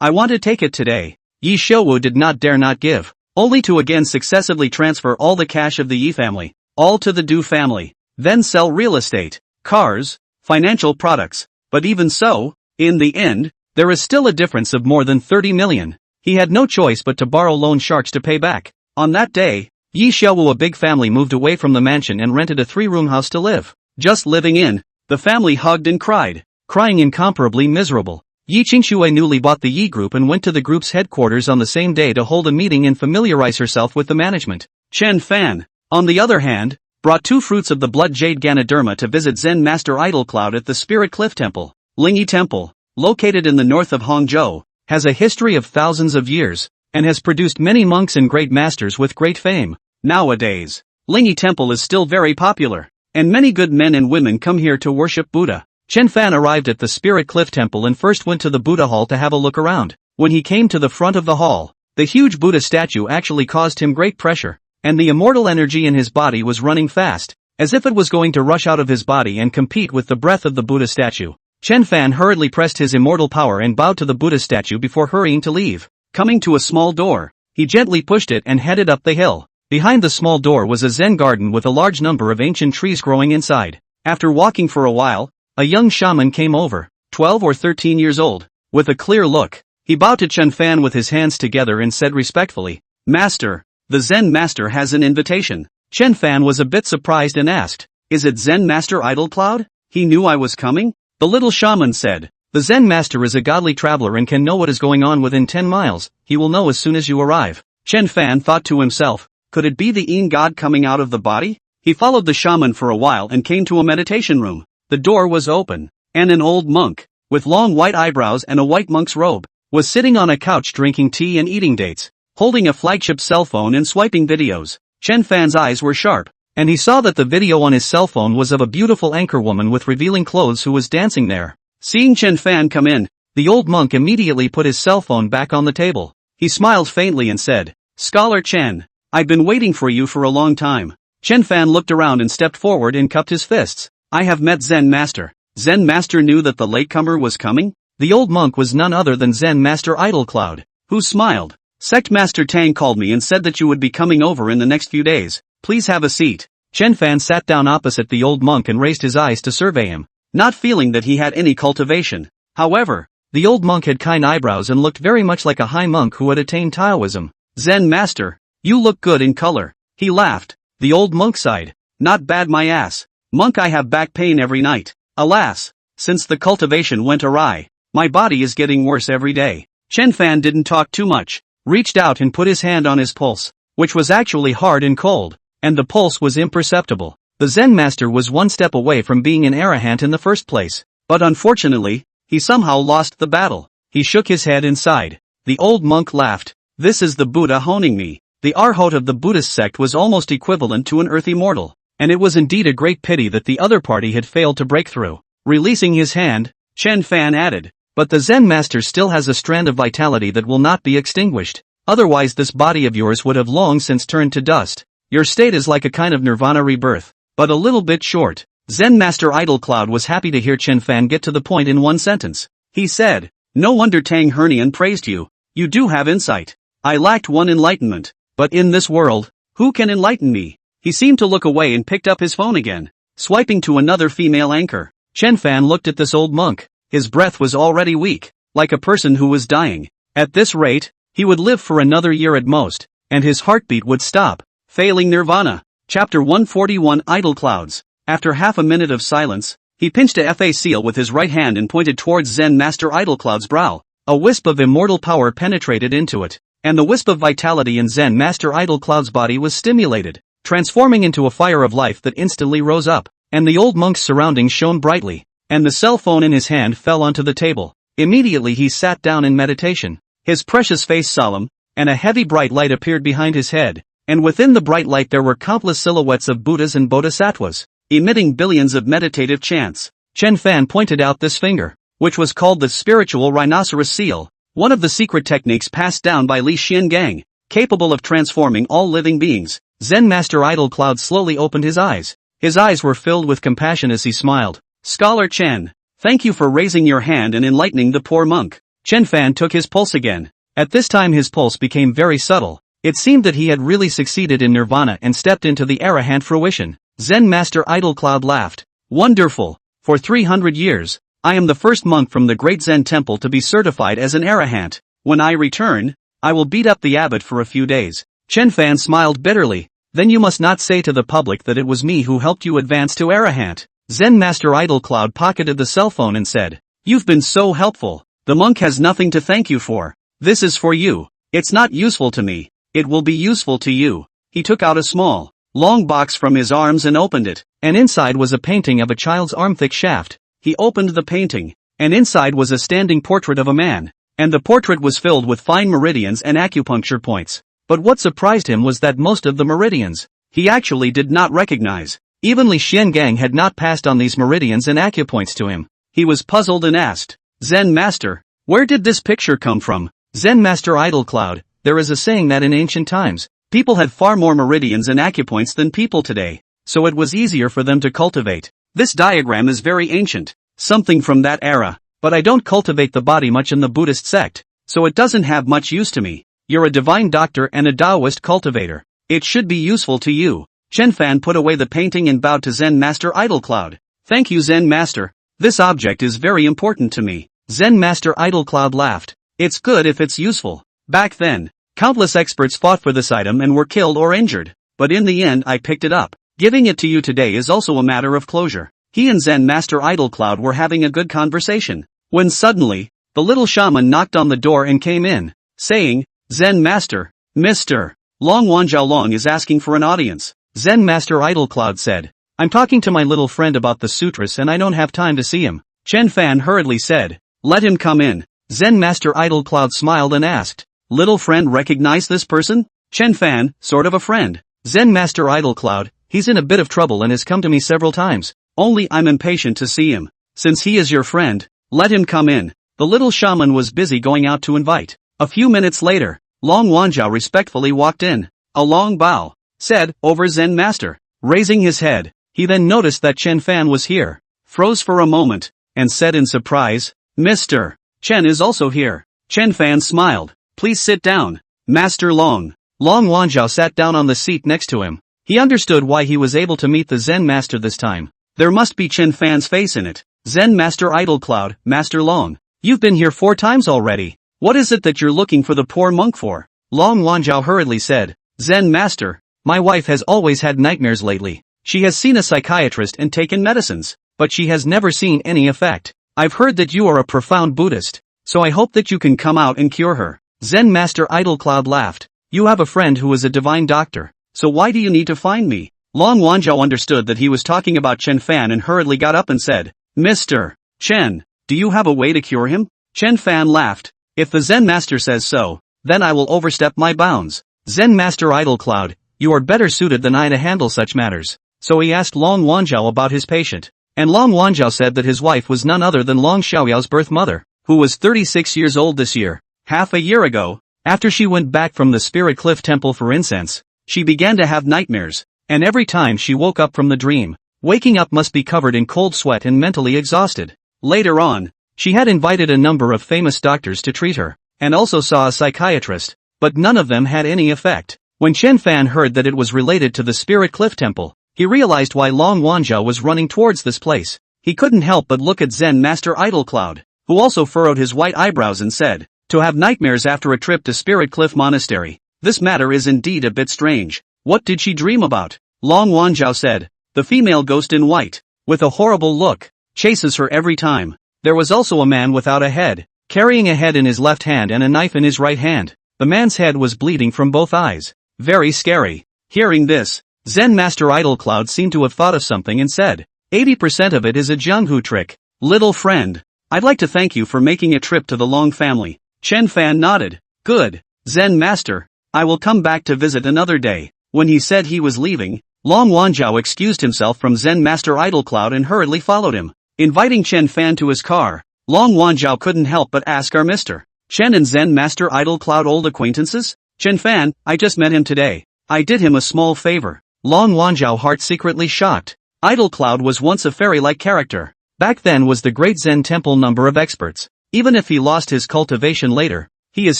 I want to take it today." Yi Xiuwu did not dare not give, only to again successively transfer all the cash of the Yi family, all to the Du family, then sell real estate, cars, financial products. But even so, in the end, there is still a difference of more than 30 million. He had no choice but to borrow loan sharks to pay back. On that day, Yi Xiuwu, a big family, moved away from the mansion and rented a 3-room house to live. Just living in, the family hugged and cried, crying incomparably miserable. Yi Qingxue newly bought the Yi Group and went to the group's headquarters on the same day to hold a meeting and familiarize herself with the management. Chen Fan, on the other hand, brought 2 fruits of the blood jade Ganoderma to visit Zen Master Idol Cloud at the Spirit Cliff Temple. Lingzhi Temple, located in the north of Hangzhou, has a history of thousands of years, and has produced many monks and great masters with great fame. Nowadays, Lingzhi Temple is still very popular, and many good men and women come here to worship Buddha. Chen Fan arrived at the Spirit Cliff Temple and first went to the Buddha Hall to have a look around. When he came to the front of the hall, the huge Buddha statue actually caused him great pressure, and the immortal energy in his body was running fast, as if it was going to rush out of his body and compete with the breath of the Buddha statue. Chen Fan hurriedly pressed his immortal power and bowed to the Buddha statue before hurrying to leave. Coming to a small door, he gently pushed it and headed up the hill. Behind the small door was a Zen garden with a large number of ancient trees growing inside. After walking for a while, a young shaman came over, 12 or 13 years old. With a clear look, he bowed to Chen Fan with his hands together and said respectfully, "Master, the Zen Master has an invitation." Chen Fan was a bit surprised and asked, "Is it Zen Master Idol Cloud? He knew I was coming?" The little shaman said, "The Zen Master is a godly traveler and can know what is going on within 10 miles, he will know as soon as you arrive." Chen Fan thought to himself, could it be the Yin God coming out of the body? He followed the shaman for a while and came to a meditation room. The door was open, and an old monk, with long white eyebrows and a white monk's robe, was sitting on a couch drinking tea and eating dates, holding a flagship cell phone and swiping videos. Chen Fan's eyes were sharp, and he saw that the video on his cell phone was of a beautiful anchor woman with revealing clothes who was dancing there. Seeing Chen Fan come in, the old monk immediately put his cell phone back on the table. He smiled faintly and said, "Scholar Chen, I've been waiting for you for a long time." Chen Fan looked around and stepped forward and cupped his fists. "I have met Zen Master." Zen Master knew that the latecomer was coming? The old monk was none other than Zen Master Idol Cloud, who smiled. "Sect Master Tang called me and said that you would be coming over in the next few days. Please have a seat." Chen Fan sat down opposite the old monk and raised his eyes to survey him, not feeling that he had any cultivation. However, the old monk had kind eyebrows and looked very much like a high monk who had attained Taoism. Zen master, you look good in color. He laughed. The old monk sighed. Not bad my ass. Monk, I have back pain every night. Alas, since the cultivation went awry, my body is getting worse every day. Chen Fan didn't talk too much, reached out and put his hand on his pulse, which was actually hard and cold, and the pulse was imperceptible. The Zen master was one step away from being an arahant in the first place, but unfortunately, he somehow lost the battle. He shook his head and sighed. The old monk laughed. This is the Buddha honing me. The arhat of the Buddhist sect was almost equivalent to an earthly mortal, and it was indeed a great pity that the other party had failed to break through. Releasing his hand, Chen Fan added, but the Zen master still has a strand of vitality that will not be extinguished. Otherwise this body of yours would have long since turned to dust. Your state is like a kind of nirvana rebirth, but a little bit short. Zen Master Idol Cloud was happy to hear Chen Fan get to the point in one sentence. He said, no wonder Tang Hernian praised you. You do have insight. I lacked one enlightenment, but in this world, who can enlighten me? He seemed to look away and picked up his phone again, swiping to another female anchor. Chen Fan looked at this old monk. His breath was already weak, like a person who was dying. At this rate, he would live for another year at most, and his heartbeat would stop, failing nirvana. Chapter 141 Idol Clouds. After half a minute of silence, he pinched a FA seal with his right hand and pointed towards Zen Master Idol Cloud's brow. A wisp of immortal power penetrated into it, and the wisp of vitality in Zen Master Idol Cloud's body was stimulated, transforming into a fire of life that instantly rose up, and the old monk's surroundings shone brightly, and the cell phone in his hand fell onto the table. Immediately he sat down in meditation, his precious face solemn, and a heavy bright light appeared behind his head, and within the bright light there were countless silhouettes of Buddhas and Bodhisattvas, emitting billions of meditative chants. Chen Fan pointed out this finger, which was called the spiritual rhinoceros seal, one of the secret techniques passed down by Li Xiangang, capable of transforming all living beings. Zen Master Idol Cloud slowly opened his eyes. His eyes were filled with compassion as he smiled. Scholar Chen, thank you for raising your hand and enlightening the poor monk. Chen Fan took his pulse again. At this time his pulse became very subtle. It seemed that he had really succeeded in nirvana and stepped into the arahant fruition. Zen Master Idol Cloud laughed. Wonderful! For 300 years, I am the first monk from the great Zen temple to be certified as an arahant. When I return, I will beat up the abbot for a few days. Chen Fan smiled bitterly. Then you must not say to the public that it was me who helped you advance to arahant. Zen Master Idol Cloud pocketed the cell phone and said, you've been so helpful. The monk has nothing to thank you for. This is for you. It's not useful to me. It will be useful to you. He took out a small, long box from his arms and opened it, and inside was a painting of a child's arm-thick shaft. He opened the painting, and inside was a standing portrait of a man, and the portrait was filled with fine meridians and acupuncture points. But what surprised him was that most of the meridians, he actually did not recognize. Even Li Xiangang had not passed on these meridians and acupoints to him. He was puzzled and asked, Zen Master, where did this picture come from? Zen Master Idol Cloud, there is a saying that in ancient times, people had far more meridians and acupoints than people today, so it was easier for them to cultivate. This diagram is very ancient, something from that era, but I don't cultivate the body much in the Buddhist sect, so it doesn't have much use to me. You're a divine doctor and a Taoist cultivator. It should be useful to you. Chen Fan put away the painting and bowed to Zen Master Idol Cloud. Thank you Zen Master. This object is very important to me. Zen Master Idol Cloud laughed. It's good if it's useful. Back then, countless experts fought for this item and were killed or injured, but in the end I picked it up. Giving it to you today is also a matter of closure. He and Zen Master Idol Cloud were having a good conversation, when suddenly, the little shaman knocked on the door and came in, saying, Zen Master, Mr. Long Wanjiaolong is asking for an audience. Zen Master Idol Cloud said, I'm talking to my little friend about the sutras and I don't have time to see him. Chen Fan hurriedly said, let him come in. Zen Master Idol Cloud smiled and asked, little friend recognize this person? Chen Fan, sort of a friend. Zen Master Idol Cloud, he's in a bit of trouble and has come to me several times. Only I'm impatient to see him. Since he is your friend, let him come in. The little shaman was busy going out to invite. A few minutes later, Long Wanjiao respectfully walked in. A long bow, said, over Zen Master. Raising his head, he then noticed that Chen Fan was here, froze for a moment, and said in surprise, Mr. Chen is also here. Chen Fan smiled. Please sit down, Master Long. Long Wanjiao sat down on the seat next to him. He understood why he was able to meet the Zen master this time. There must be Chen Fan's face in it. Zen Master Idol Cloud, Master Long. You've been here 4 times already. What is it that you're looking for the poor monk for? Long Wanzhao hurriedly said. Zen Master, my wife has always had nightmares lately. She has seen a psychiatrist and taken medicines, but she has never seen any effect. I've heard that you are a profound Buddhist, so I hope that you can come out and cure her. Zen Master Idol Cloud laughed. You have a friend who is a divine doctor, so why do you need to find me? Long Wanzhao understood that he was talking about Chen Fan and hurriedly got up and said, Mr. Chen, do you have a way to cure him? Chen Fan laughed. If the Zen Master says so, then I will overstep my bounds. Zen Master Idol Cloud, you are better suited than I to handle such matters. So he asked Long Wanzhao about his patient, and Long Wanzhao said that his wife was none other than Long Xiaoyao's birth mother, who was 36 years old this year. Half a year ago, after she went back from the Spirit Cliff Temple for incense, she began to have nightmares, and every time she woke up from the dream, waking up must be covered in cold sweat and mentally exhausted. Later on, she had invited a number of famous doctors to treat her, and also saw a psychiatrist, but none of them had any effect. When Chen Fan heard that it was related to the Spirit Cliff Temple, he realized why Long Wanzhao was running towards this place. He couldn't help but look at Zen Master Idol Cloud, who also furrowed his white eyebrows and said, to have nightmares after a trip to Spirit Cliff Monastery, this matter is indeed a bit strange. What did she dream about? Long Wanzhao said, the female ghost in white, with a horrible look, chases her every time. There was also a man without a head, carrying a head in his left hand and a knife in his right hand. The man's head was bleeding from both eyes. Very scary. Hearing this, Zen Master Idol Cloud seemed to have thought of something and said, 80% of it is a Jianghu trick. Little friend, I'd like to thank you for making a trip to the Long family. Chen Fan nodded. Good, Zen Master, I will come back to visit another day. When he said he was leaving, Long Wanzhao excused himself from Zen Master Idol Cloud and hurriedly followed him. Inviting Chen Fan to his car, Long Wanzhao couldn't help but ask, are Mr. Chen and Zen Master Idol Cloud old acquaintances? Chen Fan, I just met him today. I did him a small favor. Long Wanzhao heart secretly shocked. Idol Cloud was once a fairy-like character. Back then was the great Zen temple number of experts. Even if he lost his cultivation later, he is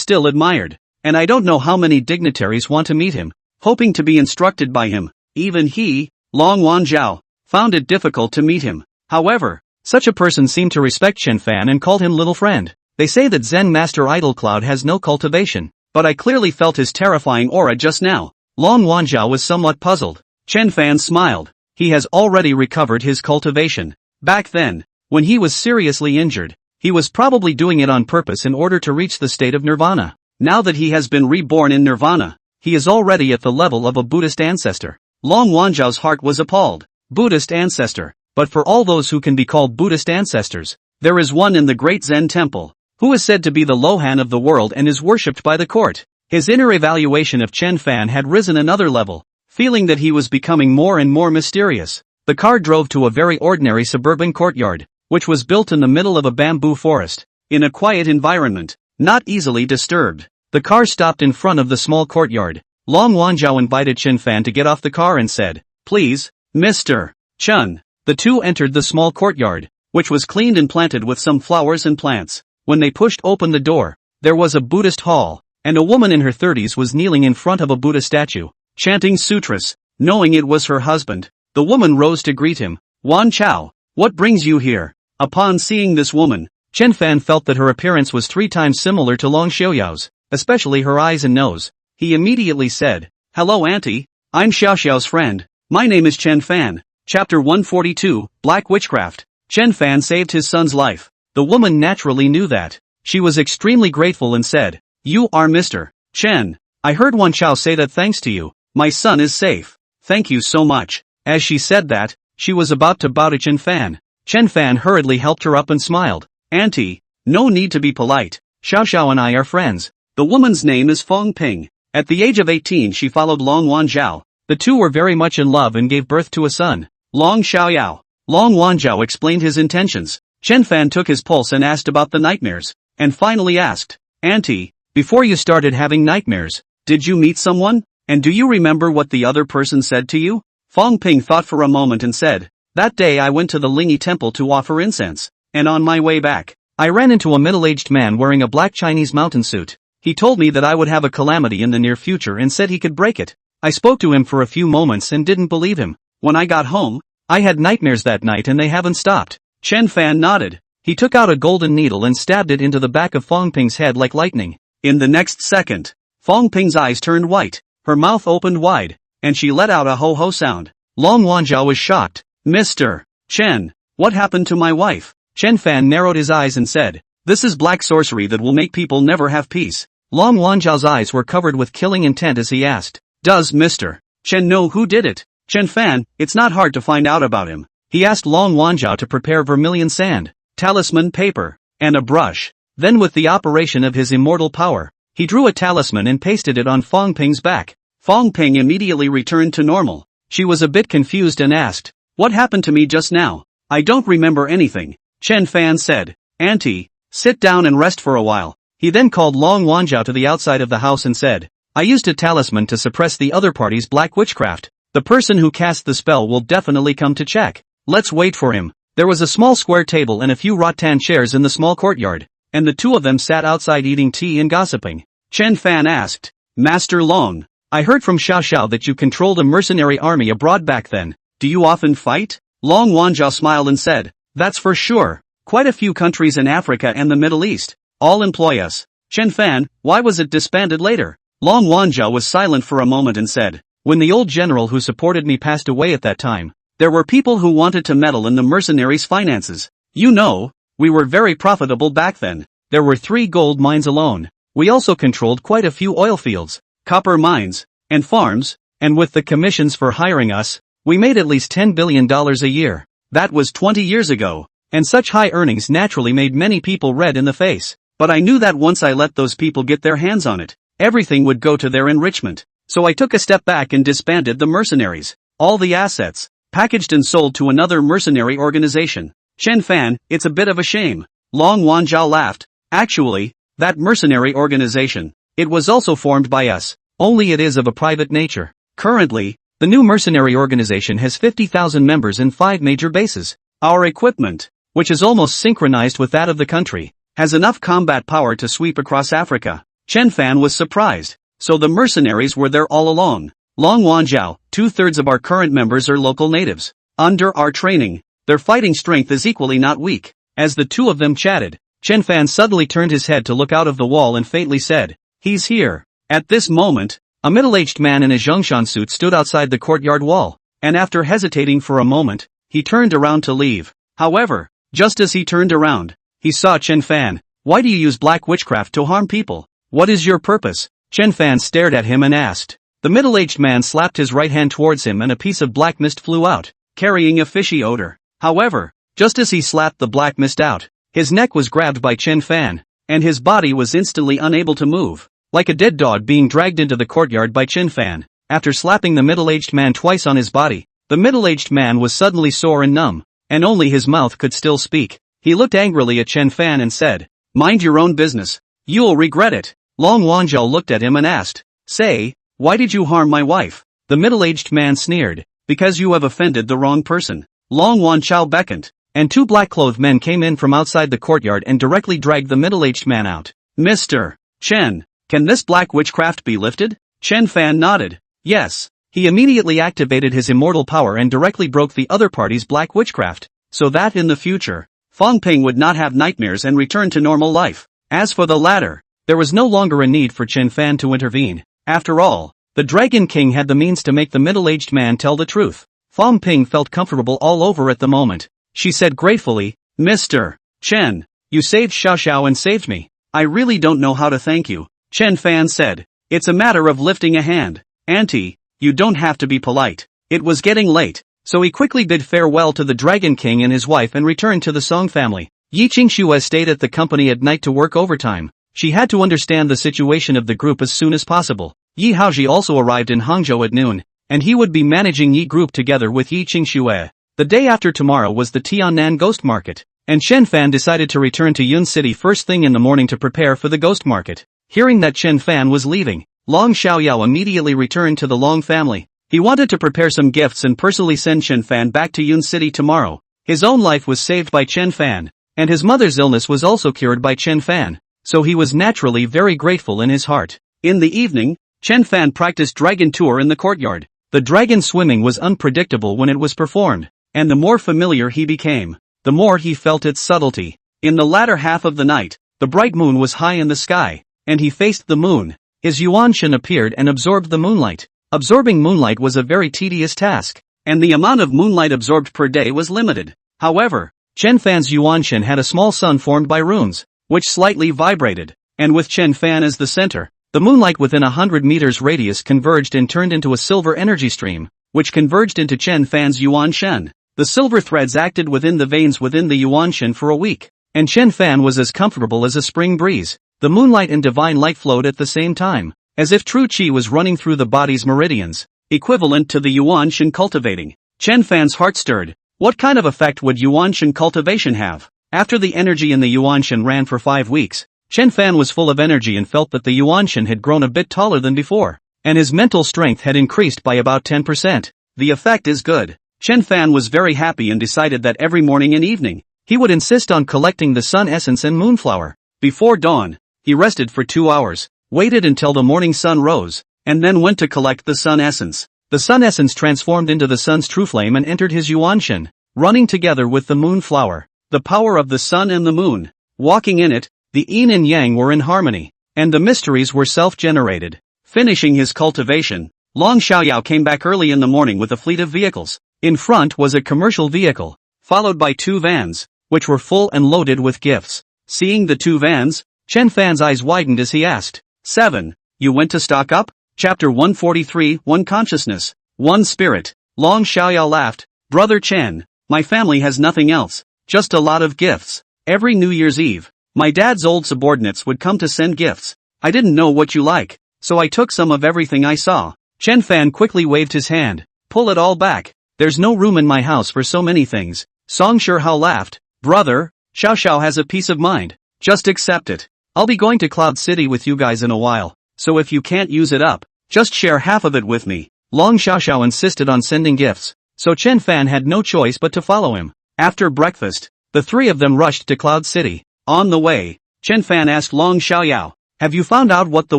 still admired. And I don't know how many dignitaries want to meet him, hoping to be instructed by him. Even he, Long Wanzhao, found it difficult to meet him. However, such a person seemed to respect Chen Fan and called him little friend. They say that Zen Master Idol Cloud has no cultivation, but I clearly felt his terrifying aura just now. Long Wanzhao was somewhat puzzled. Chen Fan smiled. He has already recovered his cultivation. Back then, when he was seriously injured, he was probably doing it on purpose in order to reach the state of nirvana. Now that he has been reborn in nirvana, he is already at the level of a Buddhist ancestor. Long Wanzhao's heart was appalled. Buddhist ancestor. But for all those who can be called Buddhist ancestors, there is one in the great Zen temple, who is said to be the Lohan of the world and is worshipped by the court. His inner evaluation of Chen Fan had risen another level, feeling that he was becoming more and more mysterious. The car drove to a very ordinary suburban courtyard, which was built in the middle of a bamboo forest, in a quiet environment, not easily disturbed. The car stopped in front of the small courtyard. Long Wanzhao invited Chen Fan to get off the car and said, please, Mr. Chen. The two entered the small courtyard, which was cleaned and planted with some flowers and plants. When they pushed open the door, there was a Buddhist hall, and a woman in her 30s was kneeling in front of a Buddha statue, chanting sutras. Knowing it was her husband, the woman rose to greet him. Wan Chao, what brings you here? Upon seeing this woman, Chen Fan felt that her appearance was 3 times similar to Long Xiaoyao's, especially her eyes and nose. He immediately said, hello auntie, I'm Xiaoxiao's friend. My name is Chen Fan. Chapter 142, Black Witchcraft. Chen Fan saved his son's life. The woman naturally knew that. She was extremely grateful and said, you are Mr. Chen. I heard Wan Chao say that thanks to you, my son is safe. Thank you so much. As she said that, she was about to bow to Chen Fan. Chen Fan hurriedly helped her up and smiled. Auntie, no need to be polite. Xiao Xiao and I are friends. The woman's name is Feng Ping. At the age of 18 she followed Long Wanzhao. The two were very much in love and gave birth to a son, Long Xiaoyao. Long Wanzhao explained his intentions. Chen Fan took his pulse and asked about the nightmares, and finally asked, auntie, before you started having nightmares, did you meet someone? And do you remember what the other person said to you? Feng Ping thought for a moment and said, that day I went to the Lingzhi temple to offer incense, and on my way back, I ran into a middle-aged man wearing a black Chinese mountain suit. He told me that I would have a calamity in the near future and said he could break it. I spoke to him for a few moments and didn't believe him. When I got home, I had nightmares that night and they haven't stopped. Chen Fan nodded. He took out a golden needle and stabbed it into the back of Fong Ping's head like lightning. In the next second, Fong Ping's eyes turned white, her mouth opened wide, and she let out a ho-ho sound. Long Wanzhao was shocked. Mr. Chen, what happened to my wife? Chen Fan narrowed his eyes and said, this is black sorcery that will make people never have peace. Long Wanzhao's eyes were covered with killing intent as he asked, does Mr. Chen know who did it? Chen Fan, it's not hard to find out about him. He asked Long Wanzhao to prepare vermilion sand, talisman paper, and a brush. Then with the operation of his immortal power, he drew a talisman and pasted it on Fong Ping's back. Fong Ping immediately returned to normal. She was a bit confused and asked, what happened to me just now? I don't remember anything. Chen Fan said, Auntie, sit down and rest for a while. He then called Long Wanzhao to the outside of the house and said, I used a talisman to suppress the other party's black witchcraft. The person who cast the spell will definitely come to check. Let's wait for him. There was a small square table and a few rattan chairs in the small courtyard, and the two of them sat outside eating tea and gossiping. Chen Fan asked, Master Long, I heard from Xiao Xiao that you controlled a mercenary army abroad back then. Do you often fight? Long Wanzhao smiled and said, that's for sure. Quite a few countries in Africa and the Middle East all employ us. Chen Fan, why was it disbanded later? Long Wanzhao was silent for a moment and said, when the old general who supported me passed away at that time, there were people who wanted to meddle in the mercenaries' finances. You know, we were very profitable back then. There were 3 gold mines alone. We also controlled quite a few oil fields, copper mines, and farms, and with the commissions for hiring us, we made at least $10 billion a year. That was 20 years ago. And such high earnings naturally made many people red in the face. But I knew that once I let those people get their hands on it, everything would go to their enrichment. So I took a step back and disbanded the mercenaries. All the assets, packaged and sold to another mercenary organization. Chen Fan, it's a bit of a shame. Long Wanzhao laughed. Actually, that mercenary organization, it was also formed by us. Only it is of a private nature. Currently, the new mercenary organization has 50,000 members in 5 major bases. Our equipment, which is almost synchronized with that of the country, has enough combat power to sweep across Africa. Chen Fan was surprised. So the mercenaries were there all along. Long Wanzhao, 2/3 of our current members are local natives. Under our training, their fighting strength is equally not weak. As the two of them chatted, Chen Fan suddenly turned his head to look out of the wall and faintly said, he's here. At this moment, a middle-aged man in a Zhongshan suit stood outside the courtyard wall, and after hesitating for a moment, he turned around to leave. However, just as he turned around, he saw Chen Fan. Why do you use black witchcraft to harm people? What is your purpose? Chen Fan stared at him and asked. The middle-aged man slapped his right hand towards him and a piece of black mist flew out, carrying a fishy odor. However, just as he slapped the black mist out, his neck was grabbed by Chen Fan, and his body was instantly unable to move, like a dead dog being dragged into the courtyard by Chen Fan. After slapping the middle-aged man twice on his body, the middle-aged man was suddenly sore and numb, and only his mouth could still speak. He looked angrily at Chen Fan and said, mind your own business. You'll regret it. Long Wanzhao looked at him and asked, say, why did you harm my wife? The middle-aged man sneered, because you have offended the wrong person. Long Wanzhao beckoned, and 2 black-clothed men came in from outside the courtyard and directly dragged the middle-aged man out. Mr. Chen, can this black witchcraft be lifted? Chen Fan nodded. Yes. He immediately activated his immortal power and directly broke the other party's black witchcraft, so that in the future, Fong Ping would not have nightmares and return to normal life. As for the latter, there was no longer a need for Chen Fan to intervene. After all, the Dragon King had the means to make the middle-aged man tell the truth. Fong Ping felt comfortable all over at the moment. She said gratefully, Mr. Chen, you saved Xiao Xiao and saved me. I really don't know how to thank you. Chen Fan said, it's a matter of lifting a hand. Auntie, you don't have to be polite. It was getting late, so he quickly bid farewell to the Dragon King and his wife and returned to the Song family. Yi Qingxue stayed at the company at night to work overtime. She had to understand the situation of the group as soon as possible. Yi Haoji also arrived in Hangzhou at noon, and he would be managing Yi Group together with Yi Qingxue. The day after tomorrow was the Tiannan Ghost Market, and Chen Fan decided to return to Yun City first thing in the morning to prepare for the Ghost Market. Hearing that Chen Fan was leaving, Long Xiaoyao immediately returned to the Long family. He wanted to prepare some gifts and personally send Chen Fan back to Yun City tomorrow. His own life was saved by Chen Fan, and his mother's illness was also cured by Chen Fan, so he was naturally very grateful in his heart. In the evening, Chen Fan practiced dragon tour in the courtyard. The dragon swimming was unpredictable when it was performed, and the more familiar he became, the more he felt its subtlety. In the latter half of the night, the bright moon was high in the sky, and he faced the moon. His yuanshan appeared and absorbed the moonlight. Absorbing moonlight was a very tedious task, and the amount of moonlight absorbed per day was limited. However, Chen Fan's yuanshan had a small sun formed by runes, which slightly vibrated, and with Chen Fan as the center, the moonlight within 100 meters radius converged and turned into a silver energy stream, which converged into Chen Fan's yuanshan. The silver threads acted within the veins within the yuanshan for a week, and Chen Fan was as comfortable as a spring breeze. The moonlight and divine light flowed at the same time, as if true qi was running through the body's meridians, equivalent to the yuanshan cultivating. Chen Fan's heart stirred. What kind of effect would yuanshan cultivation have? After the energy in the yuanshan ran for 5 weeks, Chen Fan was full of energy and felt that the yuanshan had grown a bit taller than before, and his mental strength had increased by about 10%. The effect is good. Chen Fan was very happy and decided that every morning and evening, he would insist on collecting the sun essence and moonflower. Before dawn, he rested for 2 hours, waited until the morning sun rose, and then went to collect the sun essence. The sun essence transformed into the sun's true flame and entered his yuanshan, running together with the moonflower. The power of the sun and the moon, walking in it, the yin and yang were in harmony, and the mysteries were self-generated. Finishing his cultivation, Long Xiaoyao came back early in the morning with a fleet of vehicles. In front was a commercial vehicle, followed by 2 vans, which were full and loaded with gifts. Seeing the 2 vans, Chen Fan's eyes widened as he asked, 7. You went to stock up? Chapter 143, 1 Consciousness, 1 Spirit. Long Xiaoyao laughed, Brother Chen, my family has nothing else, just a lot of gifts. Every New Year's Eve, my dad's old subordinates would come to send gifts. I didn't know what you like, so I took some of everything I saw. Chen Fan quickly waved his hand. Pull it all back. There's no room in my house for so many things. Song Shihao laughed. Brother, Xiao Xiao has a peace of mind. Just accept it. I'll be going to Cloud City with you guys in a while, so if you can't use it up, just share half of it with me. Long Xiao Xiao insisted on sending gifts, so Chen Fan had no choice but to follow him. After breakfast, the 3 of them rushed to Cloud City. On the way, Chen Fan asked Long Xiaoyao, have you found out what the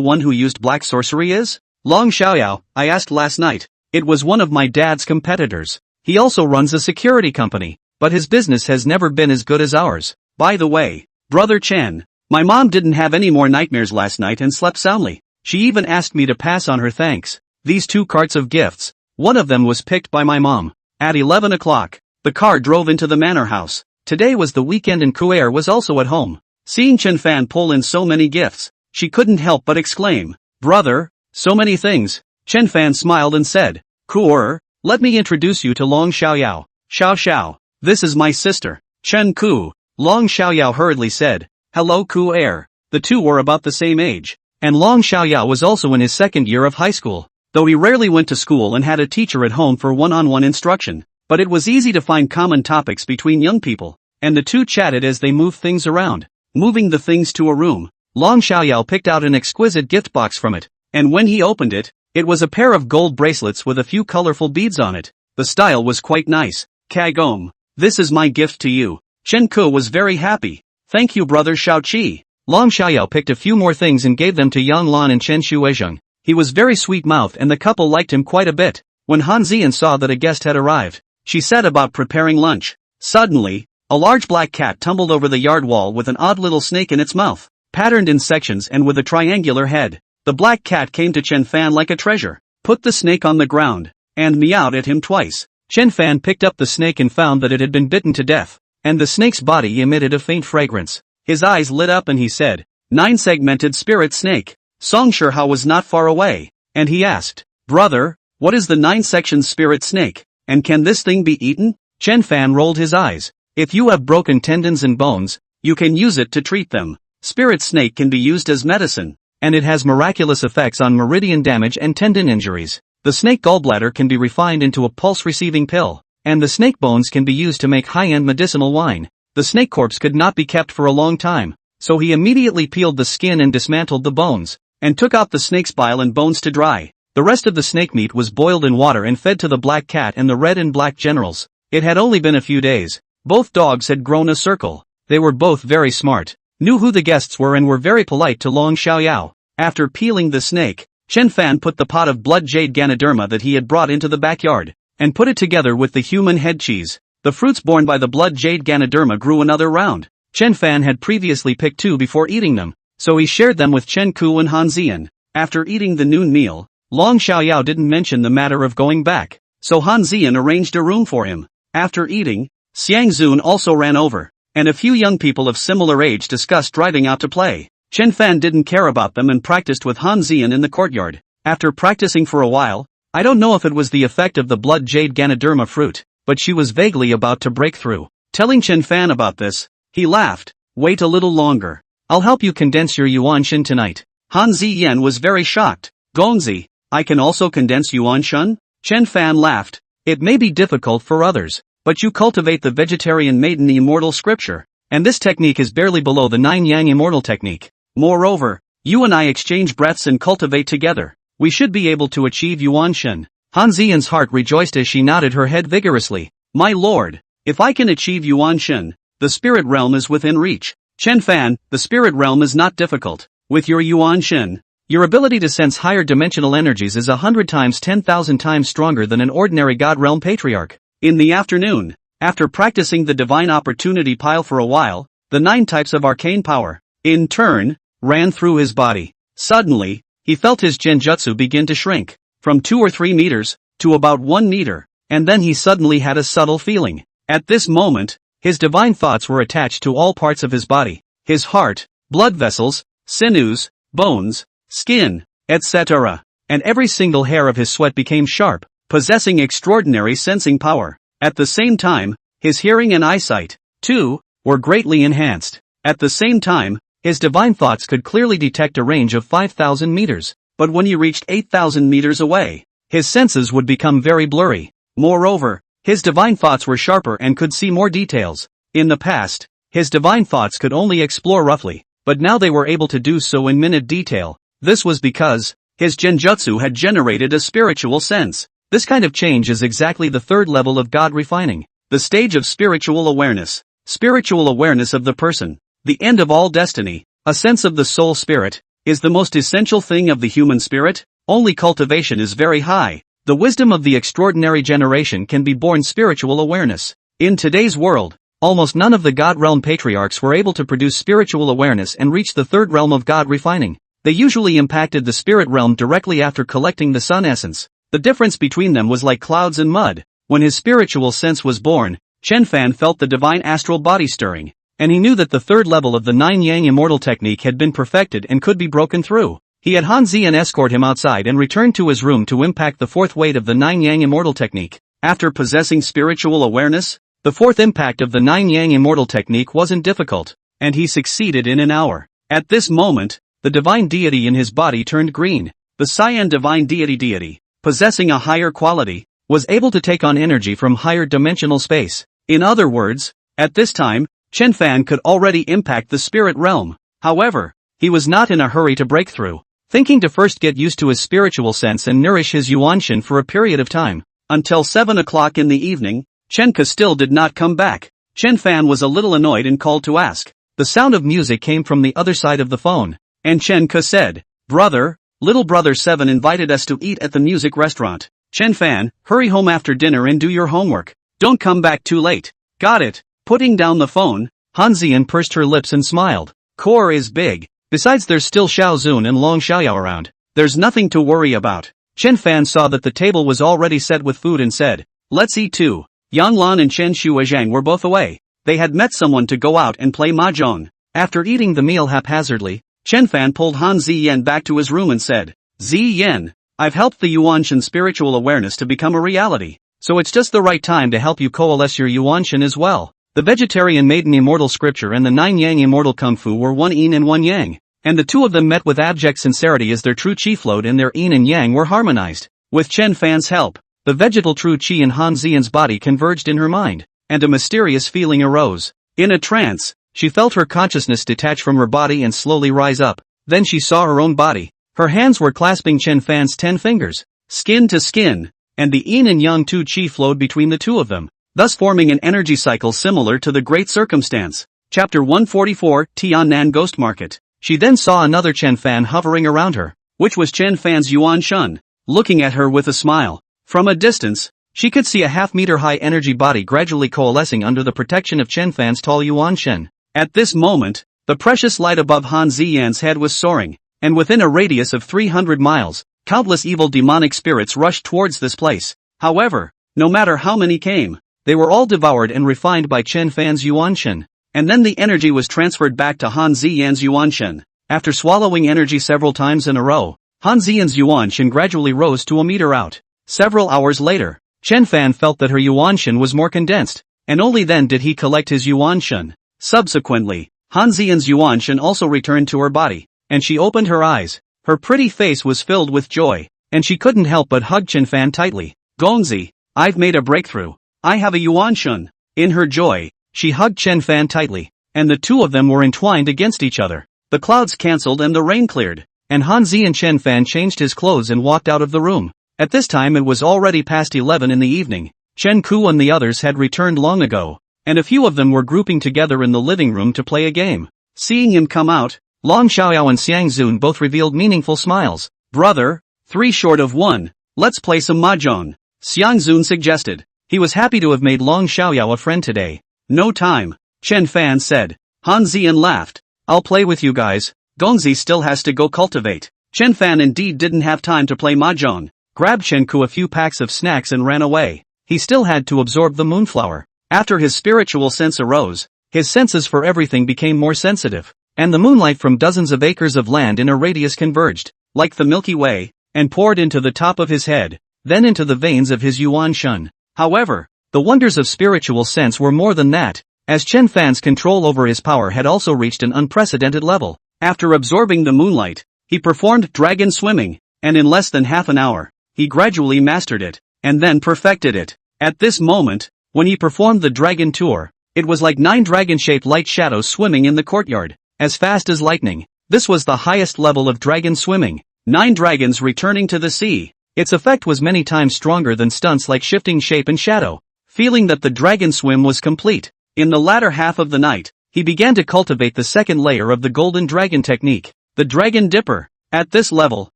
one who used black sorcery is? Long Xiaoyao, I asked last night. It was one of my dad's competitors. He also runs a security company, but his business has never been as good as ours. By the way, Brother Chen, my mom didn't have any more nightmares last night and slept soundly. She even asked me to pass on her thanks. These 2 carts of gifts, one of them was picked by my mom. At 11 o'clock, the car drove into the manor house. Today was the weekend and Kuer was also at home. Seeing Chen Fan pull in so many gifts, she couldn't help but exclaim, Brother, so many things. Chen Fan smiled and said, Kuer, let me introduce you to Long Xiaoyao. Xiao Xiao, this is my sister, Chen Ku. Long Xiaoyao hurriedly said, hello Kuer. The 2 were about the same age, and Long Xiaoyao was also in his 2nd year of high school, though he rarely went to school and had a teacher at home for one-on-one instruction. But it was easy to find common topics between young people, and the 2 chatted as they moved things around. Moving the things to a room, Long Xiaoyao picked out an exquisite gift box from it, and when he opened it, it was a pair of gold bracelets with a few colorful beads on it. The style was quite nice. Kagom, this is my gift to you. Chen Ke was very happy. Thank you Brother Xiaoqi. Long Xiaoyao picked a few more things and gave them to Yang Lan and Chen Shuizheng. He was very sweet-mouthed and the couple liked him quite a bit. When Han Zian saw that a guest had arrived, she set about preparing lunch. Suddenly, a large black cat tumbled over the yard wall with an odd little snake in its mouth, patterned in sections and with a triangular head. The black cat came to Chen Fan like a treasure, put the snake on the ground, and meowed at him twice. Chen Fan picked up the snake and found that it had been bitten to death, and the snake's body emitted a faint fragrance. His eyes lit up and he said, 9-segmented spirit snake. Song Shihao was not far away, and he asked, Brother, what is the 9-section spirit snake? And can this thing be eaten? Chen Fan rolled his eyes. If you have broken tendons and bones, you can use it to treat them. Spirit snake can be used as medicine, and it has miraculous effects on meridian damage and tendon injuries. The snake gallbladder can be refined into a pulse-receiving pill, and the snake bones can be used to make high-end medicinal wine. The snake corpse could not be kept for a long time, so he immediately peeled the skin and dismantled the bones, and took out the snake's bile and bones to dry. The rest of the snake meat was boiled in water and fed to the black cat and the red and black generals. It had only been a few days. Both dogs had grown a circle. They were both very smart, knew who the guests were and were very polite to Long Xiaoyao. After peeling the snake, Chen Fan put the pot of blood jade Ganoderma that he had brought into the backyard, and put it together with the human head cheese. The fruits borne by the blood jade Ganoderma grew another round. Chen Fan had previously picked 2 before eating them, so he shared them with Chen Ku and Han Ziyan. After eating the noon meal, Long Xiaoyao didn't mention the matter of going back, so Han Ziyan arranged a room for him. After eating, Xiang Zun also ran over, and a few young people of similar age discussed driving out to play. Chen Fan didn't care about them and practiced with Han Ziyan in the courtyard. After practicing for a while, I don't know if it was the effect of the blood jade Ganoderma fruit, but she was vaguely about to break through. Telling Chen Fan about this, he laughed. Wait a little longer. I'll help you condense your Yuan Shen tonight. Han Ziyan was very shocked. Gongzi, I can also condense Yuan Shen? Chen Fan laughed. It may be difficult for others, but you cultivate the vegetarian maiden immortal scripture, and this technique is barely below the 9 yang immortal technique. Moreover, you and I exchange breaths and cultivate together. We should be able to achieve Yuan Shen. Han Ziyan's heart rejoiced as she nodded her head vigorously. My lord, if I can achieve Yuan Shen, the spirit realm is within reach. Chen Fan, the spirit realm is not difficult. With your Yuan Shen, your ability to sense higher dimensional energies is 100 times 10,000 times stronger than an ordinary God realm patriarch. In the afternoon, after practicing the divine opportunity pile for a while, the 9 types of arcane power, in turn, ran through his body. Suddenly, he felt his genjutsu begin to shrink, from 2 or 3 meters, to about 1 meter, and then he suddenly had a subtle feeling. At this moment, his divine thoughts were attached to all parts of his body, his heart, blood vessels, sinews, bones, skin, etc., and every single hair of his sweat became sharp, possessing extraordinary sensing power. At the same time, his hearing and eyesight, too, were greatly enhanced. At the same time, his divine thoughts could clearly detect a range of 5,000 meters, but when he reached 8,000 meters away, his senses would become very blurry. Moreover, his divine thoughts were sharper and could see more details. In the past, his divine thoughts could only explore roughly, but now they were able to do so in minute detail. This was because his genjutsu had generated a spiritual sense. This kind of change is exactly the 3rd level of God refining, the stage of spiritual awareness. Spiritual awareness of the person, the end of all destiny, a sense of the soul spirit, is the most essential thing of the human spirit. Only cultivation is very high. The wisdom of the extraordinary generation can be born spiritual awareness. In today's world, almost none of the God realm patriarchs were able to produce spiritual awareness and reach the 3rd realm of God refining. They usually impacted the spirit realm directly after collecting the sun essence. The difference between them was like clouds and mud. When his spiritual sense was born, Chen Fan felt the divine astral body stirring, and he knew that the 3rd level of the 9 yang immortal technique had been perfected and could be broken through. He had Han Ziyan escort him outside and returned to his room to impact the 4th weight of the 9 yang immortal technique. After possessing spiritual awareness, the 4th impact of the 9 yang immortal technique wasn't difficult, and he succeeded in an hour. At this moment, the divine deity in his body turned green. The Cyan divine deity, possessing a higher quality, was able to take on energy from higher dimensional space. In other words, at this time, Chen Fan could already impact the spirit realm. However, he was not in a hurry to break through, thinking to first get used to his spiritual sense and nourish his Yuan Shen for a period of time. Until 7 o'clock in the evening, Chen Ke still did not come back. Chen Fan was a little annoyed and called to ask. The sound of music came from the other side of the phone, and Chen Ke said, Brother, little brother 7 invited us to eat at the music restaurant. Chen Fan, hurry home after dinner and do your homework. Don't come back too late. Got it. Putting down the phone, Han Ziyan pursed her lips and smiled. Core is big. Besides there's still Xiao Zun and Long Xiaoyao around. There's nothing to worry about. Chen Fan saw that the table was already set with food and said, let's eat too. Yang Lan and Chen Shuozhang were both away. They had met someone to go out and play mahjong. After eating the meal haphazardly, Chen Fan pulled Han Ziyan back to his room and said, Ziyan, I've helped the Yuanshan spiritual awareness to become a reality, so it's just the right time to help you coalesce your Yuanshan as well. The vegetarian maiden immortal scripture and the 9 yang immortal kung fu were one yin and one yang, and the two of them met with abject sincerity as their true chi flowed and their yin and yang were harmonized. With Chen Fan's help, the vegetal true chi in Han Ziyan's body converged in her mind, and a mysterious feeling arose. In a trance, she felt her consciousness detach from her body and slowly rise up. Then she saw her own body. Her hands were clasping Chen Fan's 10 fingers, skin to skin, and the yin and yang tu chi flowed between the two of them, thus forming an energy cycle similar to the Great Circumstance. Chapter 144, Tiannan Ghost Market. She then saw another Chen Fan hovering around her. which was Chen Fan's Yuan Shun, looking at her with a smile. From a distance, she could see a half-meter-high energy body gradually coalescing under the protection of Chen Fan's tall Yuan Shun. At this moment, the precious light above Han Ziyan's head was soaring, and within a radius of 300 miles, countless evil demonic spirits rushed towards this place. However, no matter how many came, they were all devoured and refined by Chen Fan's Yuan Shun. And then the energy was transferred back to Han Ziyan's Yuan Shun. After swallowing energy several times in a row, Han Ziyan's Yuan Shun gradually rose to a meter out. Several hours later, Chen Fan felt that her Yuan Shun was more condensed, and only then did he collect his Yuan Shun. Subsequently, Han Ziyan's Yuan Shun also returned to her body, and she opened her eyes. Her pretty face was filled with joy, and she couldn't help but hug Chen Fan tightly. Gongzi, I've made a breakthrough. I have a Yuan Shun. In her joy, she hugged Chen Fan tightly, and the two of them were entwined against each other. The clouds cancelled and the rain cleared, and Han Zi and Chen Fan changed his clothes and walked out of the room. At this time it was already past 11 in the evening. Chen Ku and the others had returned long ago, and a few of them were grouping together in the living room to play a game. Seeing him come out, Long Xiaoyao and Xiang Zun both revealed meaningful smiles. Brother, 3 short of 1, let's play some mahjong, Xiang Zun suggested. He was happy to have made Long Xiaoyao a friend today. No time, Chen Fan said. Han Ziyan laughed. I'll play with you guys. Gongzi still has to go cultivate. Chen Fan indeed didn't have time to play mahjong, grabbed Chen Ku a few packs of snacks and ran away. He still had to absorb the moonflower. After his spiritual sense arose, his senses for everything became more sensitive, and the moonlight from dozens of acres of land in a radius converged, like the Milky Way, and poured into the top of his head, then into the veins of his Yuan Shun. However, the wonders of spiritual sense were more than that, as Chen Fan's control over his power had also reached an unprecedented level. After absorbing the moonlight, he performed dragon swimming, and in less than half an hour, he gradually mastered it, and then perfected it. At this moment, when he performed the dragon tour, it was like 9 dragon-shaped light shadows swimming in the courtyard, as fast as lightning. This was the highest level of dragon swimming. 9 dragons returning to the sea. Its effect was many times stronger than stunts like shifting shape and shadow. Feeling that the dragon swim was complete, in the latter half of the night, he began to cultivate the second layer of the golden dragon technique, the dragon dipper. At this level,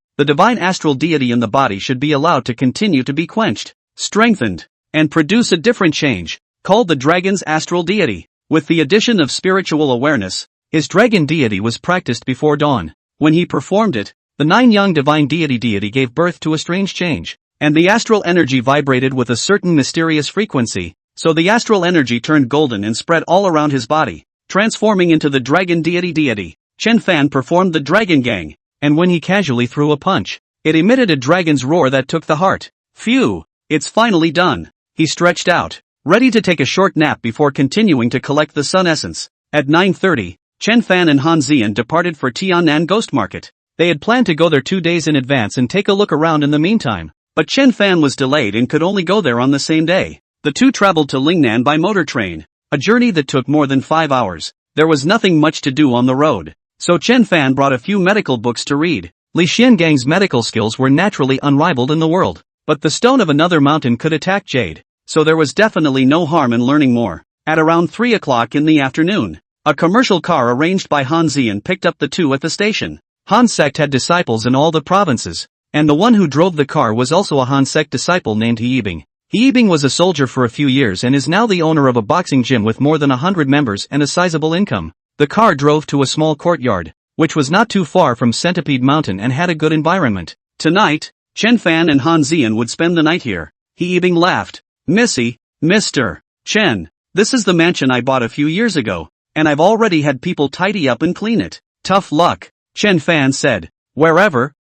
the divine astral deity in the body should be allowed to continue to be quenched, strengthened, and produce a different change, called the dragon's astral deity. With the addition of spiritual awareness, his dragon deity was practiced before dawn. When he performed it, the 9 young divine deity gave birth to a strange change, and the astral energy vibrated with a certain mysterious frequency, so the astral energy turned golden and spread all around his body, transforming into the dragon deity. Chen Fan performed the dragon gang, and when he casually threw a punch, it emitted a dragon's roar that took the heart. Phew, it's finally done. He stretched out, ready to take a short nap before continuing to collect the sun essence. At 9:30, Chen Fan and Han Ziyan departed for Tiannan Ghost Market. They had planned to go there 2 days in advance and take a look around in the meantime, but Chen Fan was delayed and could only go there on the same day. The two traveled to Lingnan by motor train, a journey that took more than 5 hours. There was nothing much to do on the road, so Chen Fan brought a few medical books to read. Li Xiangang's medical skills were naturally unrivaled in the world, but the stone of another mountain could attack jade, so there was definitely no harm in learning more. At around 3 o'clock in the afternoon, a commercial car arranged by Han Ziyan picked up the two at the station. Han sect had disciples in all the provinces, and the one who drove the car was also a Han sect disciple named Yibing. Yibing was a soldier for a few years and is now the owner of a boxing gym with more than 100 members and a sizable income. The car drove to a small courtyard, which was not too far from Centipede Mountain and had a good environment. Tonight, Chen Fan and Han Ziyan would spend the night here. Yibing laughed. Missy, Mr. Chen, this is the mansion I bought a few years ago, and I've already had people tidy up and clean it. Tough luck, Chen Fan said. Wherever,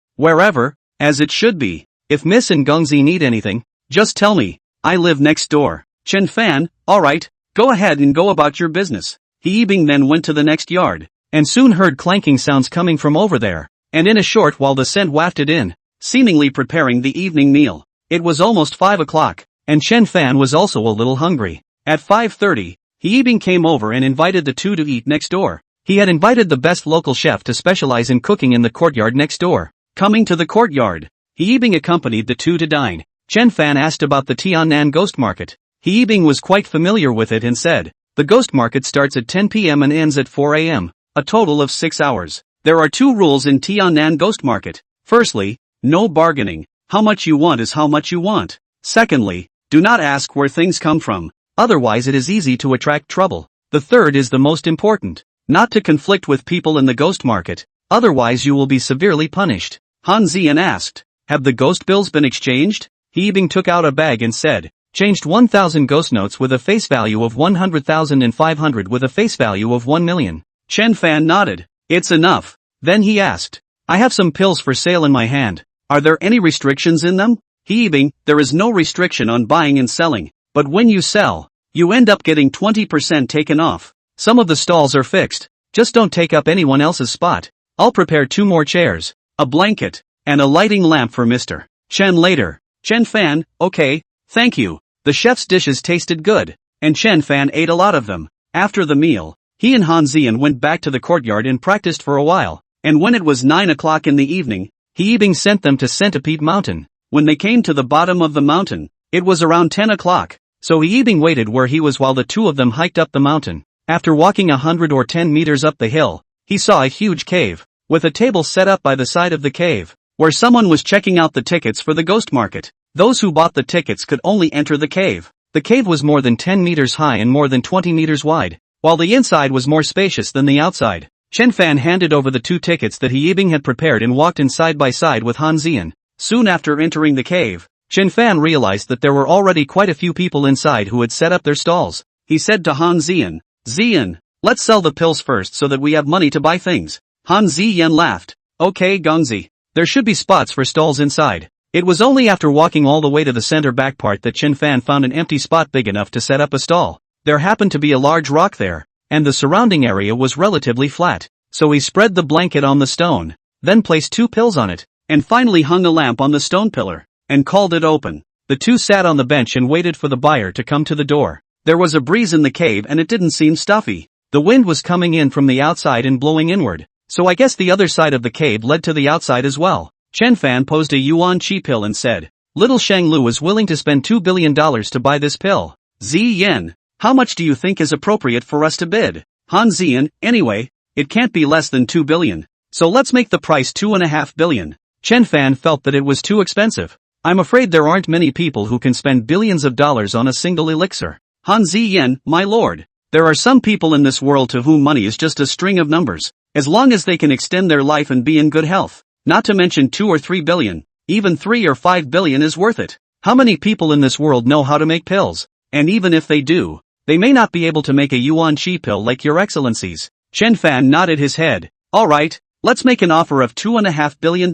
as it should be. If Miss and Gongzi need anything, just tell me, I live next door. Chen Fan, alright, go ahead and go about your business. Yibing then went to the next yard, and soon heard clanking sounds coming from over there, and in a short while the scent wafted in, seemingly preparing the evening meal. It was almost 5 o'clock, and Chen Fan was also a little hungry. At 5:30, Yibing came over and invited the two to eat next door. He had invited the best local chef to specialize in cooking in the courtyard next door. Coming to the courtyard, Yibing accompanied the two to dine. Chen Fan asked about the Tiannan Ghost Market. Yibing was quite familiar with it and said, the Ghost Market starts at 10 p.m. and ends at 4 a.m., a total of 6 hours. There are 2 rules in Tiannan Ghost Market. Firstly, no bargaining. How much you want is how much you want. Secondly, do not ask where things come from, otherwise it is easy to attract trouble. The third is the most important. Not to conflict with people in the ghost market, otherwise you will be severely punished. Han Zian asked, have the ghost bills been exchanged? He Yibing took out a bag and said, changed 1,000 ghost notes with a face value of 100,000 and 500 with a face value of 1 million. Chen Fan nodded. It's enough. Then he asked, I have some pills for sale in my hand. Are there any restrictions in them? He Yibing, there is no restriction on buying and selling, but when you sell, you end up getting 20% taken off. Some of the stalls are fixed, just don't take up anyone else's spot. I'll prepare 2 more chairs, a blanket, and a lighting lamp for Mr. Chen later. Chen Fan, okay, thank you. The chef's dishes tasted good, and Chen Fan ate a lot of them. After the meal, he and Han Zian went back to the courtyard and practiced for a while, and when it was 9 o'clock in the evening, He Yibing sent them to Centipede Mountain. When they came to the bottom of the mountain, it was around 10 o'clock, so He Yibing waited where he was while the two of them hiked up the mountain. After walking 100 or 10 meters up the hill, he saw a huge cave, with a table set up by the side of the cave, where someone was checking out the tickets for the ghost market. Those who bought the tickets could only enter the cave. The cave was more than 10 meters high and more than 20 meters wide, while the inside was more spacious than the outside. Chen Fan handed over the 2 tickets that He Yibing had prepared and walked in side by side with Han Zian. Soon after entering the cave, Chen Fan realized that there were already quite a few people inside who had set up their stalls. He said to Han Zian, Zian, let's sell the pills first so that we have money to buy things. Han Zian laughed. Okay Gongzi, there should be spots for stalls inside. It was only after walking all the way to the center back part that Chen Fan found an empty spot big enough to set up a stall. There happened to be a large rock there, and the surrounding area was relatively flat, so he spread the blanket on the stone, then placed 2 pills on it, and finally hung a lamp on the stone pillar, and called it open. The two sat on the bench and waited for the buyer to come to the door. There was a breeze in the cave and it didn't seem stuffy. The wind was coming in from the outside and blowing inward, so I guess the other side of the cave led to the outside as well. Chen Fan posed a yuan chi pill and said, Little Shang Lu is willing to spend $2 billion to buy this pill. Zi Yen, how much do you think is appropriate for us to bid? Han Zian, anyway, it can't be less than 2 billion, so let's make the price 2.5 billion. Chen Fan felt that it was too expensive. I'm afraid there aren't many people who can spend billions of dollars on a single elixir. Han Zian, my lord, there are some people in this world to whom money is just a string of numbers, as long as they can extend their life and be in good health. Not to mention 2 or 3 billion, even 3 or 5 billion is worth it. How many people in this world know how to make pills? And even if they do, they may not be able to make a yuan chi pill like your excellencies. Chen Fan nodded his head. Alright, let's make an offer of $2.5 billion.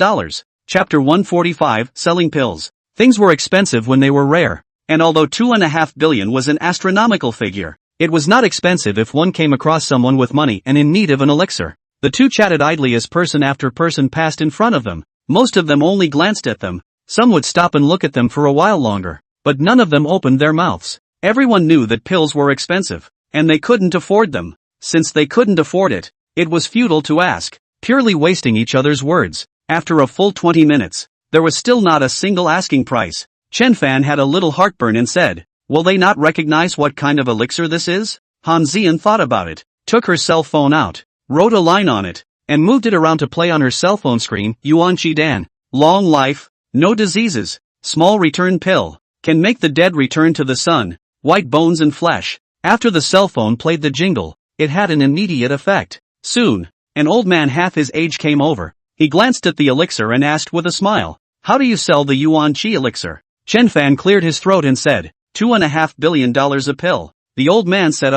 Chapter 145, Selling Pills. Things were expensive when they were rare, and although 2.5 billion was an astronomical figure, it was not expensive if one came across someone with money and in need of an elixir. The two chatted idly as person after person passed in front of them. Most of them only glanced at them. Some would stop and look at them for a while longer, but none of them opened their mouths. Everyone knew that pills were expensive, and they couldn't afford them. Since they couldn't afford it, it was futile to ask, purely wasting each other's words. After a full 20 minutes, there was still not a single asking price. Chen Fan had a little heartburn and said, will they not recognize what kind of elixir this is? Han Zian thought about it, took her cell phone out, wrote a line on it, and moved it around to play on her cell phone screen. Yuan Chi Dan. Long life, no diseases, small return pill, can make the dead return to the sun, white bones and flesh. After the cell phone played the jingle, it had an immediate effect. Soon, an old man half his age came over. He glanced at the elixir and asked with a smile, how do you sell the Yuan Chi elixir? Chen Fan cleared his throat and said, $2.5 billion a pill. The old man said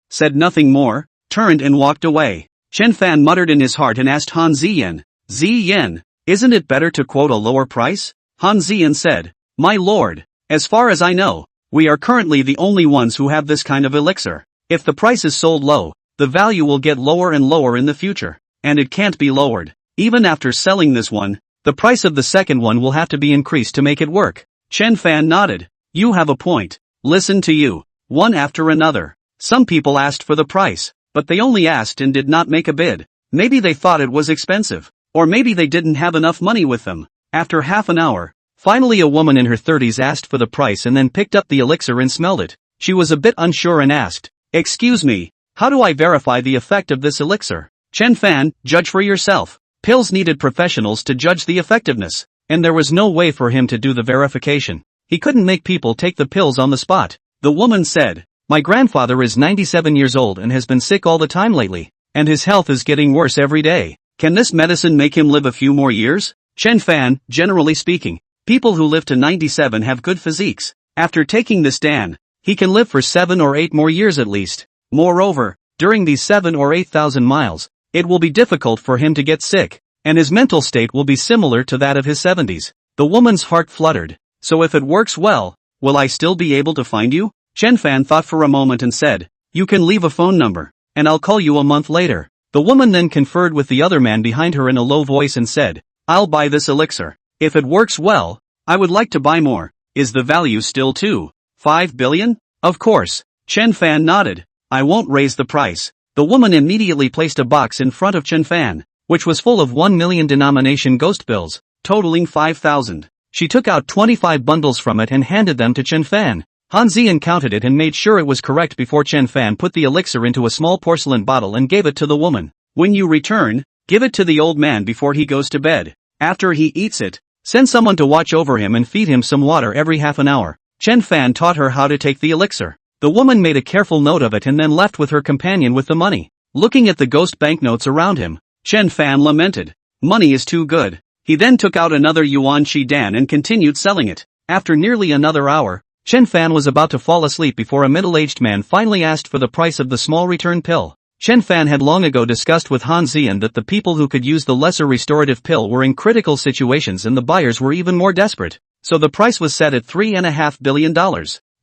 said nothing more, turned and walked away. Chen Fan muttered in his heart and asked Han Ziyan, Ziyan, isn't it better to quote a lower price? Han Ziyan said, my lord, as far as I know, we are currently the only ones who have this kind of elixir. If the price is sold low, the value will get lower and lower in the future, and it can't be lowered. Even after selling this one, the price of the second one will have to be increased to make it work. Chen Fan nodded. You have a point. Listen to you. One after another. Some people asked for the price, but they only asked and did not make a bid. Maybe they thought it was expensive, or maybe they didn't have enough money with them. After half an hour, finally a woman in her 30s asked for the price and then picked up the elixir and smelled it. She was a bit unsure and asked, excuse me, how do I verify the effect of this elixir? Chen Fan, judge for yourself. Pills needed professionals to judge the effectiveness, and there was no way for him to do the verification. He couldn't make people take the pills on the spot. The woman said, "My grandfather is 97 years old and has been sick all the time lately, and his health is getting worse every day. Can this medicine make him live a few more years?" Chen Fan, generally speaking, people who live to 97 have good physiques. After taking this Dan, he can live for 7 or 8 more years at least. Moreover, during these 7 or 8,000 miles, it will be difficult for him to get sick, and his mental state will be similar to that of his 70s. The woman's heart fluttered. "So if it works well, will I still be able to find you?" Chen Fan thought for a moment and said, "You can leave a phone number, and I'll call you a month later." The woman then conferred with the other man behind her in a low voice and said, "I'll buy this elixir. If it works well, I would like to buy more. Is the value still 2.5 billion? Of course." Chen Fan nodded. "I won't raise the price." The woman immediately placed a box in front of Chen Fan, which was full of 1 million denomination ghost bills, totaling 5,000. She took out 25 bundles from it and handed them to Chen Fan. Han Zian counted it and made sure it was correct before Chen Fan put the elixir into a small porcelain bottle and gave it to the woman. "When you return, give it to the old man before he goes to bed. After he eats it, send someone to watch over him and feed him some water every half an hour." Chen Fan taught her how to take the elixir. The woman made a careful note of it and then left with her companion with the money. Looking at the ghost banknotes around him, Chen Fan lamented, "Money is too good." He then took out another yuan chi dan and continued selling it. After nearly another hour, Chen Fan was about to fall asleep before a middle-aged man finally asked for the price of the small return pill. Chen Fan had long ago discussed with Han Zian that the people who could use the lesser restorative pill were in critical situations and the buyers were even more desperate. So the price was set at $3.5 billion.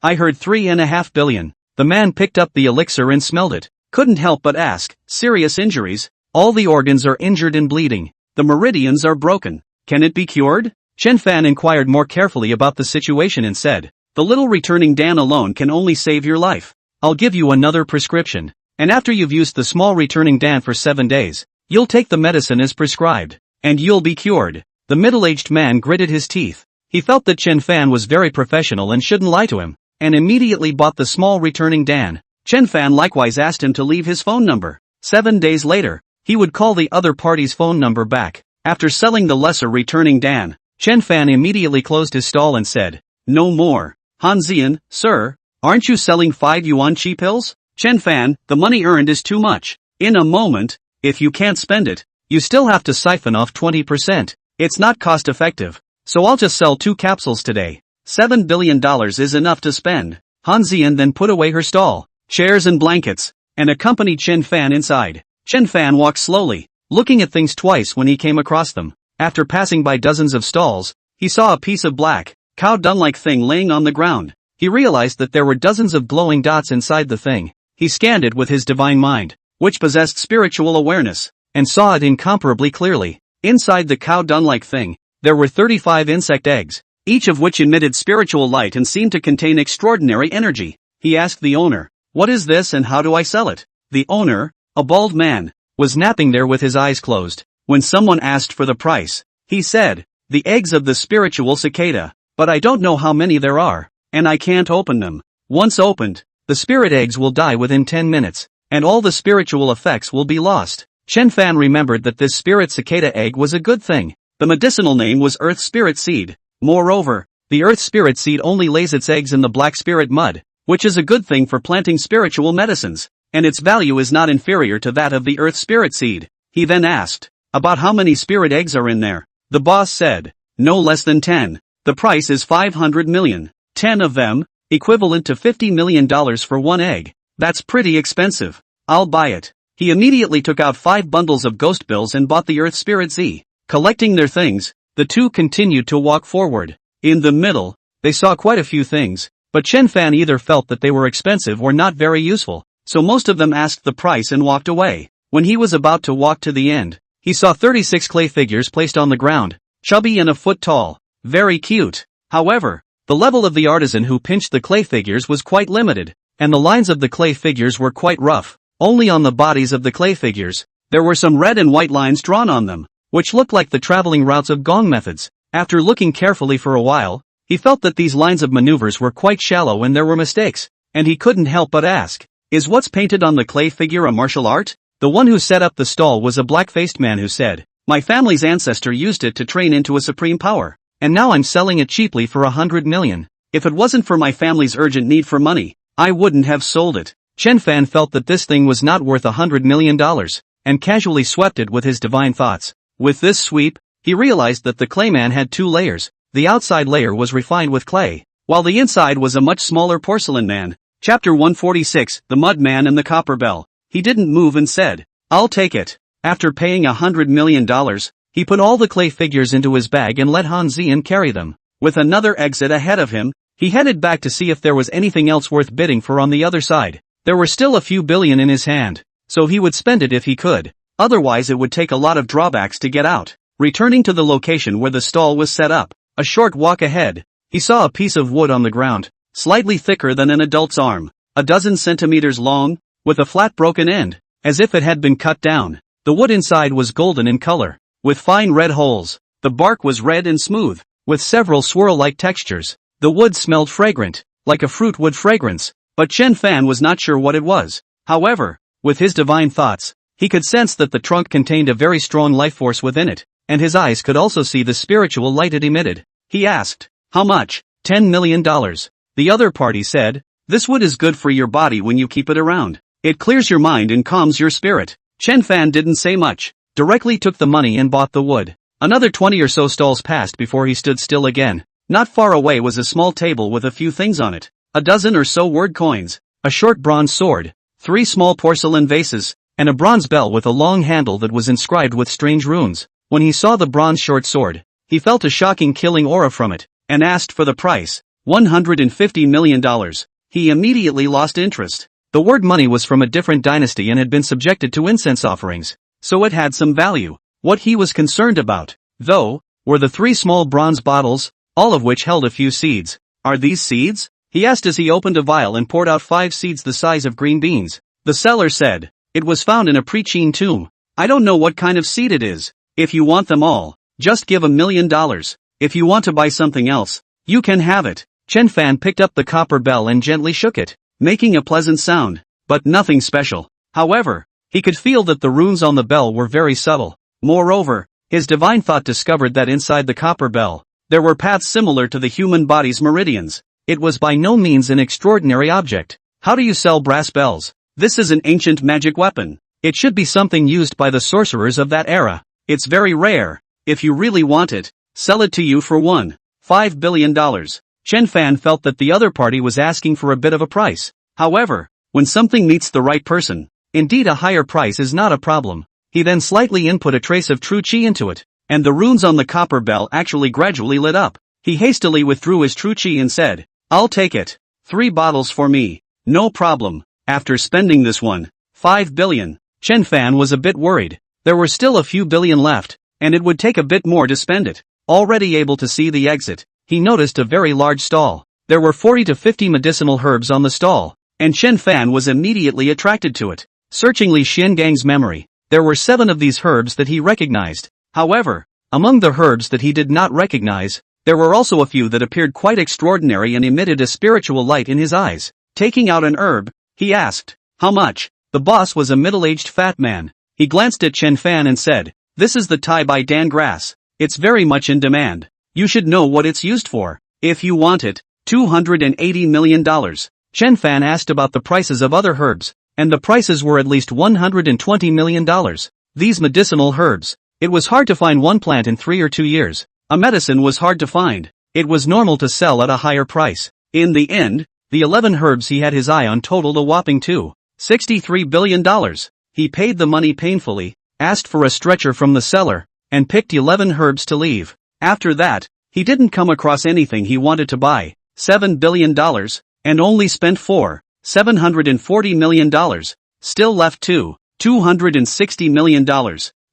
"I heard 3.5 billion. The man picked up the elixir and smelled it. Couldn't help but ask, "Serious injuries?" "All the organs are injured and bleeding. The meridians are broken. Can it be cured?" Chen Fan inquired more carefully about the situation and said, "The little returning Dan alone can only save your life. I'll give you another prescription, and after you've used the small returning Dan for 7 days, you'll take the medicine as prescribed, and you'll be cured." The middle-aged man gritted his teeth. He felt that Chen Fan was very professional and shouldn't lie to him, and immediately bought the small returning Dan. Chen Fan likewise asked him to leave his phone number. 7 days later, he would call the other party's phone number back. After selling the lesser returning Dan, Chen Fan immediately closed his stall and said, "No more." Han Zian, "Sir, aren't you selling 5 yuan chi pills?" Chen Fan, "The money earned is too much. In a moment, if you can't spend it, you still have to siphon off 20%. It's not cost effective, so I'll just sell 2 capsules today. $7 billion is enough to spend." Han Zian then put away her stall, chairs and blankets, and accompanied Chen Fan inside. Chen Fan walked slowly, looking at things twice when he came across them. After passing by dozens of stalls, he saw a piece of black, cow dung-like thing laying on the ground. He realized that there were dozens of glowing dots inside the thing. He scanned it with his divine mind, which possessed spiritual awareness, and saw it incomparably clearly. Inside the cow dung-like thing, there were 35 insect eggs, each of which emitted spiritual light and seemed to contain extraordinary energy. He asked the owner, "What is this and how do I sell it?" The owner, a bald man, was napping there with his eyes closed. When someone asked for the price, he said, "The eggs of the spiritual cicada, but I don't know how many there are, and I can't open them. Once opened, the spirit eggs will die within 10 minutes, and all the spiritual effects will be lost." Chen Fan remembered that this spirit cicada egg was a good thing. The medicinal name was Earth Spirit Seed. Moreover, the Earth Spirit Seed only lays its eggs in the black spirit mud, which is a good thing for planting spiritual medicines, and its value is not inferior to that of the Earth Spirit Seed. He then asked, "About how many spirit eggs are in there?" The boss said, "No less than 10. The price is 500 million. 10 of them, equivalent to $50 million for one egg. That's pretty expensive. I'll buy it." He immediately took out 5 bundles of ghost bills and bought the Earth Spirit Z. Collecting their things, the two continued to walk forward. In the middle, they saw quite a few things, but Chen Fan either felt that they were expensive or not very useful, so most of them asked the price and walked away. When he was about to walk to the end, he saw 36 clay figures placed on the ground, chubby and a foot tall. Very cute. However, the level of the artisan who pinched the clay figures was quite limited, and the lines of the clay figures were quite rough. Only on the bodies of the clay figures, there were some red and white lines drawn on them, which looked like the traveling routes of gong methods. After looking carefully for a while, he felt that these lines of maneuvers were quite shallow and there were mistakes, and he couldn't help but ask, "Is what's painted on the clay figure a martial art?" The one who set up the stall was a black-faced man who said, My family's ancestor used it to train into a supreme power, and now I'm selling it cheaply for 100 million. If it wasn't for my family's urgent need for money, I wouldn't have sold it. Chen Fan felt that this thing was not worth $100 million, and casually swept it with his divine thoughts. With this sweep, he realized that the clayman had 2 layers. The outside layer was refined with clay, while the inside was a much smaller porcelain man. Chapter 146, The Mud Man and the Copper Bell. He didn't move and said, "I'll take it." After paying $100 million, he put all the clay figures into his bag and let Han Zian carry them. With another exit ahead of him, he headed back to see if there was anything else worth bidding for on the other side. There were still a few billion in his hand, so he would spend it if he could. Otherwise it would take a lot of drawbacks to get out. Returning to the location where the stall was set up, a short walk ahead, he saw a piece of wood on the ground, slightly thicker than an adult's arm, a dozen centimeters long, with a flat broken end, as if it had been cut down. The wood inside was golden in color, with fine red holes. The bark was red and smooth, with several swirl-like textures. The wood smelled fragrant, like a fruit wood fragrance, but Chen Fan was not sure what it was. However, with his divine thoughts, he could sense that the trunk contained a very strong life force within it, and his eyes could also see the spiritual light it emitted. He asked, "How much?" $10 million. The other party said, "This wood is good for your body when you keep it around. It clears your mind and calms your spirit." Chen Fan didn't say much, directly took the money and bought the wood. Another 20 or so stalls passed before he stood still again. Not far away was a small table with a few things on it. A dozen or so word coins, a short bronze sword, 3 small porcelain vases, and a bronze bell with a long handle that was inscribed with strange runes. When he saw the bronze short sword, he felt a shocking killing aura from it, and asked for the price, $150 million. He immediately lost interest. The word money was from a different dynasty and had been subjected to incense offerings, so it had some value. What he was concerned about, though, were the 3 small bronze bottles, all of which held a few seeds. "Are these seeds?" he asked as he opened a vial and poured out 5 seeds the size of green beans. The seller said, "It was found in a pre-Qin tomb. I don't know what kind of seed it is. If you want them all, just give $1 million. If you want to buy something else, you can have it." Chen Fan picked up the copper bell and gently shook it, making a pleasant sound, but nothing special. However, he could feel that the runes on the bell were very subtle. Moreover, his divine thought discovered that inside the copper bell, there were paths similar to the human body's meridians. It was by no means an extraordinary object. How do you sell brass bells? This is an ancient magic weapon. It should be something used by the sorcerers of that era. It's very rare. If you really want it, sell it to you for $1.5 billion. Chen Fan felt that the other party was asking for a bit of a price. However, when something meets the right person, indeed a higher price is not a problem. He then slightly input a trace of true qi into it, and the runes on the copper bell actually gradually lit up. He hastily withdrew his true qi and said, "I'll take it. 3 bottles for me. No problem." After spending this $1.5 billion, Chen Fan was a bit worried. There were still a few billion left, and it would take a bit more to spend it. Already able to see the exit, he noticed a very large stall. There were 40 to 50 medicinal herbs on the stall, and Chen Fan was immediately attracted to it. Searchingly Xian Gang's memory, there were 7 of these herbs that he recognized. However, among the herbs that he did not recognize, there were also a few that appeared quite extraordinary and emitted a spiritual light in his eyes. Taking out an herb, he asked, "How much?" The boss was a middle-aged fat man. He glanced at Chen Fan and said, "This is the Tai Bai Dan grass. It's very much in demand. You should know what it's used for. If you want it, $280 million. Chen Fan asked about the prices of other herbs, and the prices were at least $120 million. These medicinal herbs. It was hard to find one plant in 3 or 2 years. A medicine was hard to find. It was normal to sell at a higher price. In the end, the 11 herbs he had his eye on totaled a whopping $263 billion. He paid the money painfully, asked for a stretcher from the seller, and picked 11 herbs to leave. After that, he didn't come across anything he wanted to buy. $7 billion, and only spent $740 million. Still left $260 million.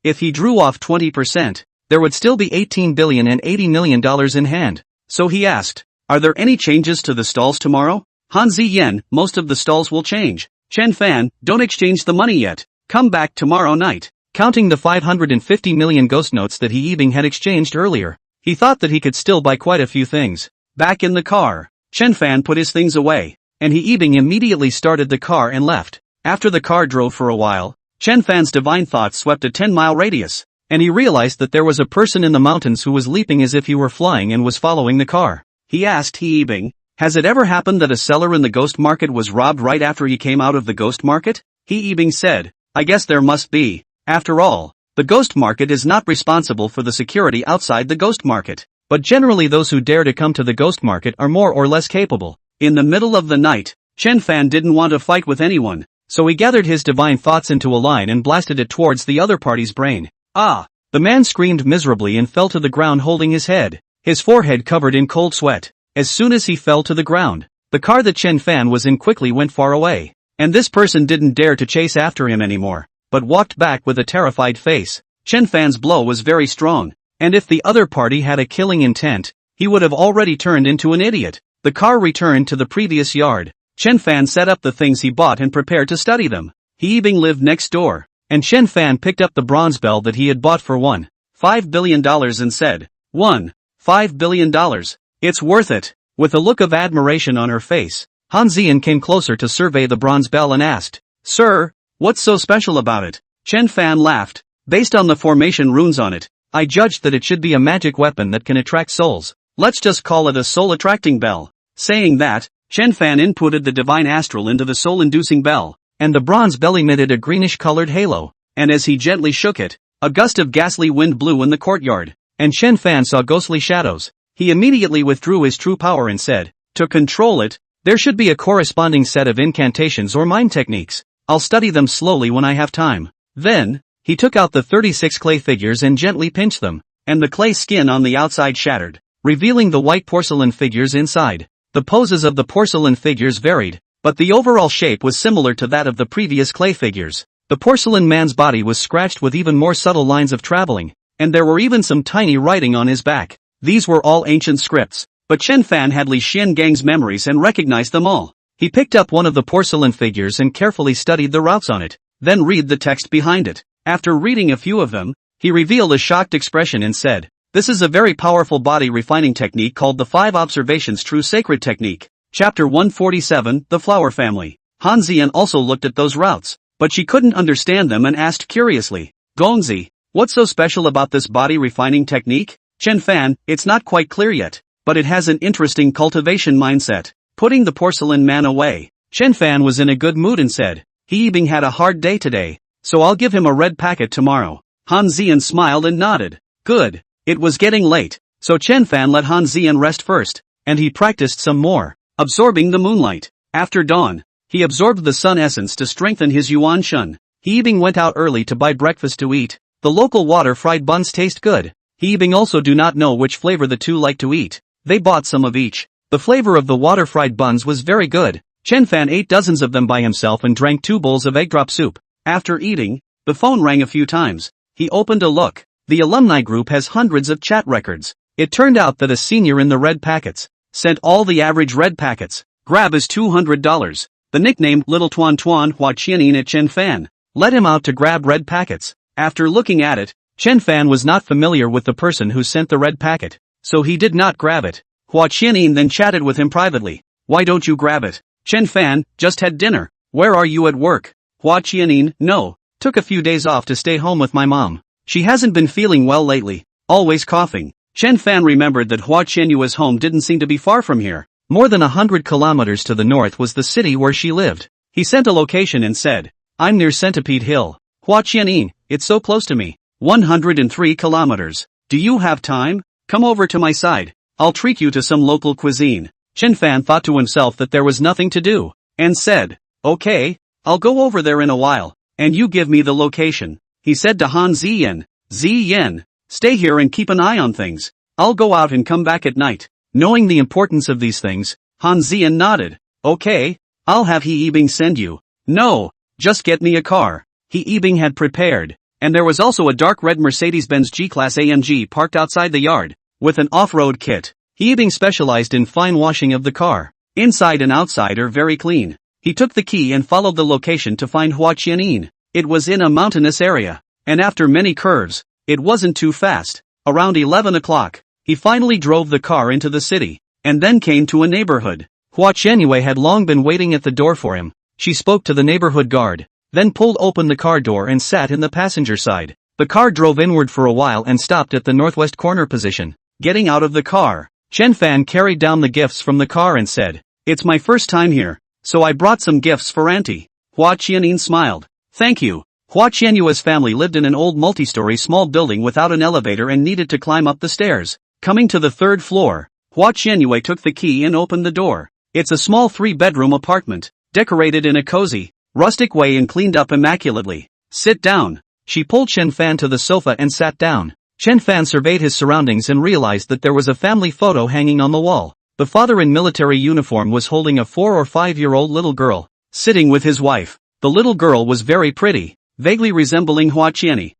If he drew off 20%, there would still be $18 billion and $80 million in hand. So he asked, "Are there any changes to the stalls tomorrow?" Han Ziyan, "Most of the stalls will change. Chen Fan, don't exchange the money yet. Come back tomorrow night." Counting the 550 million ghost notes that he had exchanged earlier, he thought that he could still buy quite a few things. Back in the car, Chen Fan put his things away, and he immediately started the car and left. After the car drove for a while, Chen Fan's divine thoughts swept a 10-mile radius. and he realized that there was a person in the mountains who was leaping as if he were flying and was following the car. He asked He Yibing, "Has it ever happened that a seller in the ghost market was robbed right after he came out of the ghost market?" He Yibing said, "I guess there must be. After all, the ghost market is not responsible for the security outside the ghost market. But generally those who dare to come to the ghost market are more or less capable." In the middle of the night, Chen Fan didn't want to fight with anyone, so he gathered his divine thoughts into a line and blasted it towards the other party's brain. Ah! The man screamed miserably and fell to the ground holding his head, his forehead covered in cold sweat. As soon as he fell to the ground, the car that Chen Fan was in quickly went far away, and this person didn't dare to chase after him anymore, but walked back with a terrified face. Chen Fan's blow was very strong, and if the other party had a killing intent, he would have already turned into an idiot. The car returned to the previous yard. Chen Fan set up the things he bought and prepared to study them. He Yibing lived next door, and Chen Fan picked up the bronze bell that he had bought for $1.5 billion and said, $1.5 billion. It's worth it. With a look of admiration on her face, Han Zian came closer to survey the bronze bell and asked, "Sir, what's so special about it?" Chen Fan laughed. "Based on the formation runes on it, I judged that it should be a magic weapon that can attract souls. Let's just call it a soul-attracting bell." Saying that, Chen Fan inputted the divine astral into the soul-inducing bell, and the bronze bell emitted a greenish-colored halo, and as he gently shook it, a gust of ghastly wind blew in the courtyard, and Chen Fan saw ghostly shadows. He immediately withdrew his true power and said, "To control it, there should be a corresponding set of incantations or mind techniques. I'll study them slowly when I have time." Then, he took out the 36 clay figures and gently pinched them, and the clay skin on the outside shattered, revealing the white porcelain figures inside. The poses of the porcelain figures varied, but the overall shape was similar to that of the previous clay figures. The porcelain man's body was scratched with even more subtle lines of traveling, and there were even some tiny writing on his back. These were all ancient scripts, but Chen Fan had Li Xiangang's memories and recognized them all. He picked up one of the porcelain figures and carefully studied the routes on it, then read the text behind it. After reading a few of them, he revealed a shocked expression and said, "This is a very powerful body refining technique called the 5 Observations True Sacred Technique." Chapter 147, The Flower Family. Han Zian also looked at those routes, but she couldn't understand them and asked curiously, "Gongzi, what's so special about this body refining technique?" Chen Fan, "It's not quite clear yet, but it has an interesting cultivation mindset." Putting the porcelain man away, Chen Fan was in a good mood and said, "He Yibing had a hard day today, so I'll give him a red packet tomorrow." Han Zian smiled and nodded. Good. It was getting late, so Chen Fan let Han Zian rest first, and he practiced some more, absorbing the moonlight. After dawn, he absorbed the sun essence to strengthen his Yuan Shun. He Yibing went out early to buy breakfast to eat. The local water-fried buns taste good. He Yibing also do not know which flavor the two like to eat. They bought some of each. The flavor of the water-fried buns was very good. Chen Fan ate dozens of them by himself and drank 2 bowls of egg drop soup. After eating, the phone rang a few times. He opened a look. The alumni group has hundreds of chat records. It turned out that a senior in the red packets sent all the average red packets. Grab is $200. The nickname Little Tuan Tuan Hua Qianin at Chen Fan led him out to grab red packets. After looking at it, Chen Fan was not familiar with the person who sent the red packet, so he did not grab it. Hua Qianin then chatted with him privately. "Why don't you grab it?" Chen Fan, "Just had dinner." "Where are you at work?" Hua Qianin, "No, took a few days off to stay home with my mom. She hasn't been feeling well lately, always coughing." Chen Fan remembered that Hua Qianyue's home didn't seem to be far from here. More than 100 kilometers to the north was the city where she lived. He sent a location and said, "I'm near Centipede Hill." Hua Qianin, "It's so close to me. 103 kilometers. Do you have time? Come over to my side. I'll treat you to some local cuisine." Chen Fan thought to himself that there was nothing to do, and said, "Okay, I'll go over there in a while, and you give me the location." He said to Han Ziyan, "Ziyan, stay here and keep an eye on things. I'll go out and come back at night." Knowing the importance of these things, Han Ziyan nodded. "Okay, I'll have He Yibing send you." "No, just get me a car." He Yibing had prepared, and there was also a dark red Mercedes-Benz G-Class AMG parked outside the yard, with an off-road kit. He Yibing specialized in fine washing of the car. Inside and outside are very clean. He took the key and followed the location to find Hua Qianin. It was in a mountainous area, and after many curves, it wasn't too fast. Around 11 o'clock, he finally drove the car into the city, and then came to a neighborhood. Hua Qianyue had long been waiting at the door for him. She spoke to the neighborhood guard, then pulled open the car door and sat in the passenger side. The car drove inward for a while and stopped at the northwest corner position. Getting out of the car, Chen Fan carried down the gifts from the car and said, "It's my first time here, so I brought some gifts for Auntie." Hua Qianin smiled. "Thank you." Hua Qianyue's family lived in an old multi-story small building without an elevator and needed to climb up the stairs. Coming to the third floor, Hua Qianyue took the key and opened the door. It's a small 3-bedroom apartment, decorated in a cozy, rustic way and cleaned up immaculately. "Sit down." She pulled Chen Fan to the sofa and sat down. Chen Fan surveyed his surroundings and realized that there was a family photo hanging on the wall. The father in military uniform was holding a 4 or 5-year-old little girl, sitting with his wife. The little girl was very pretty, vaguely resembling Hua Qiani.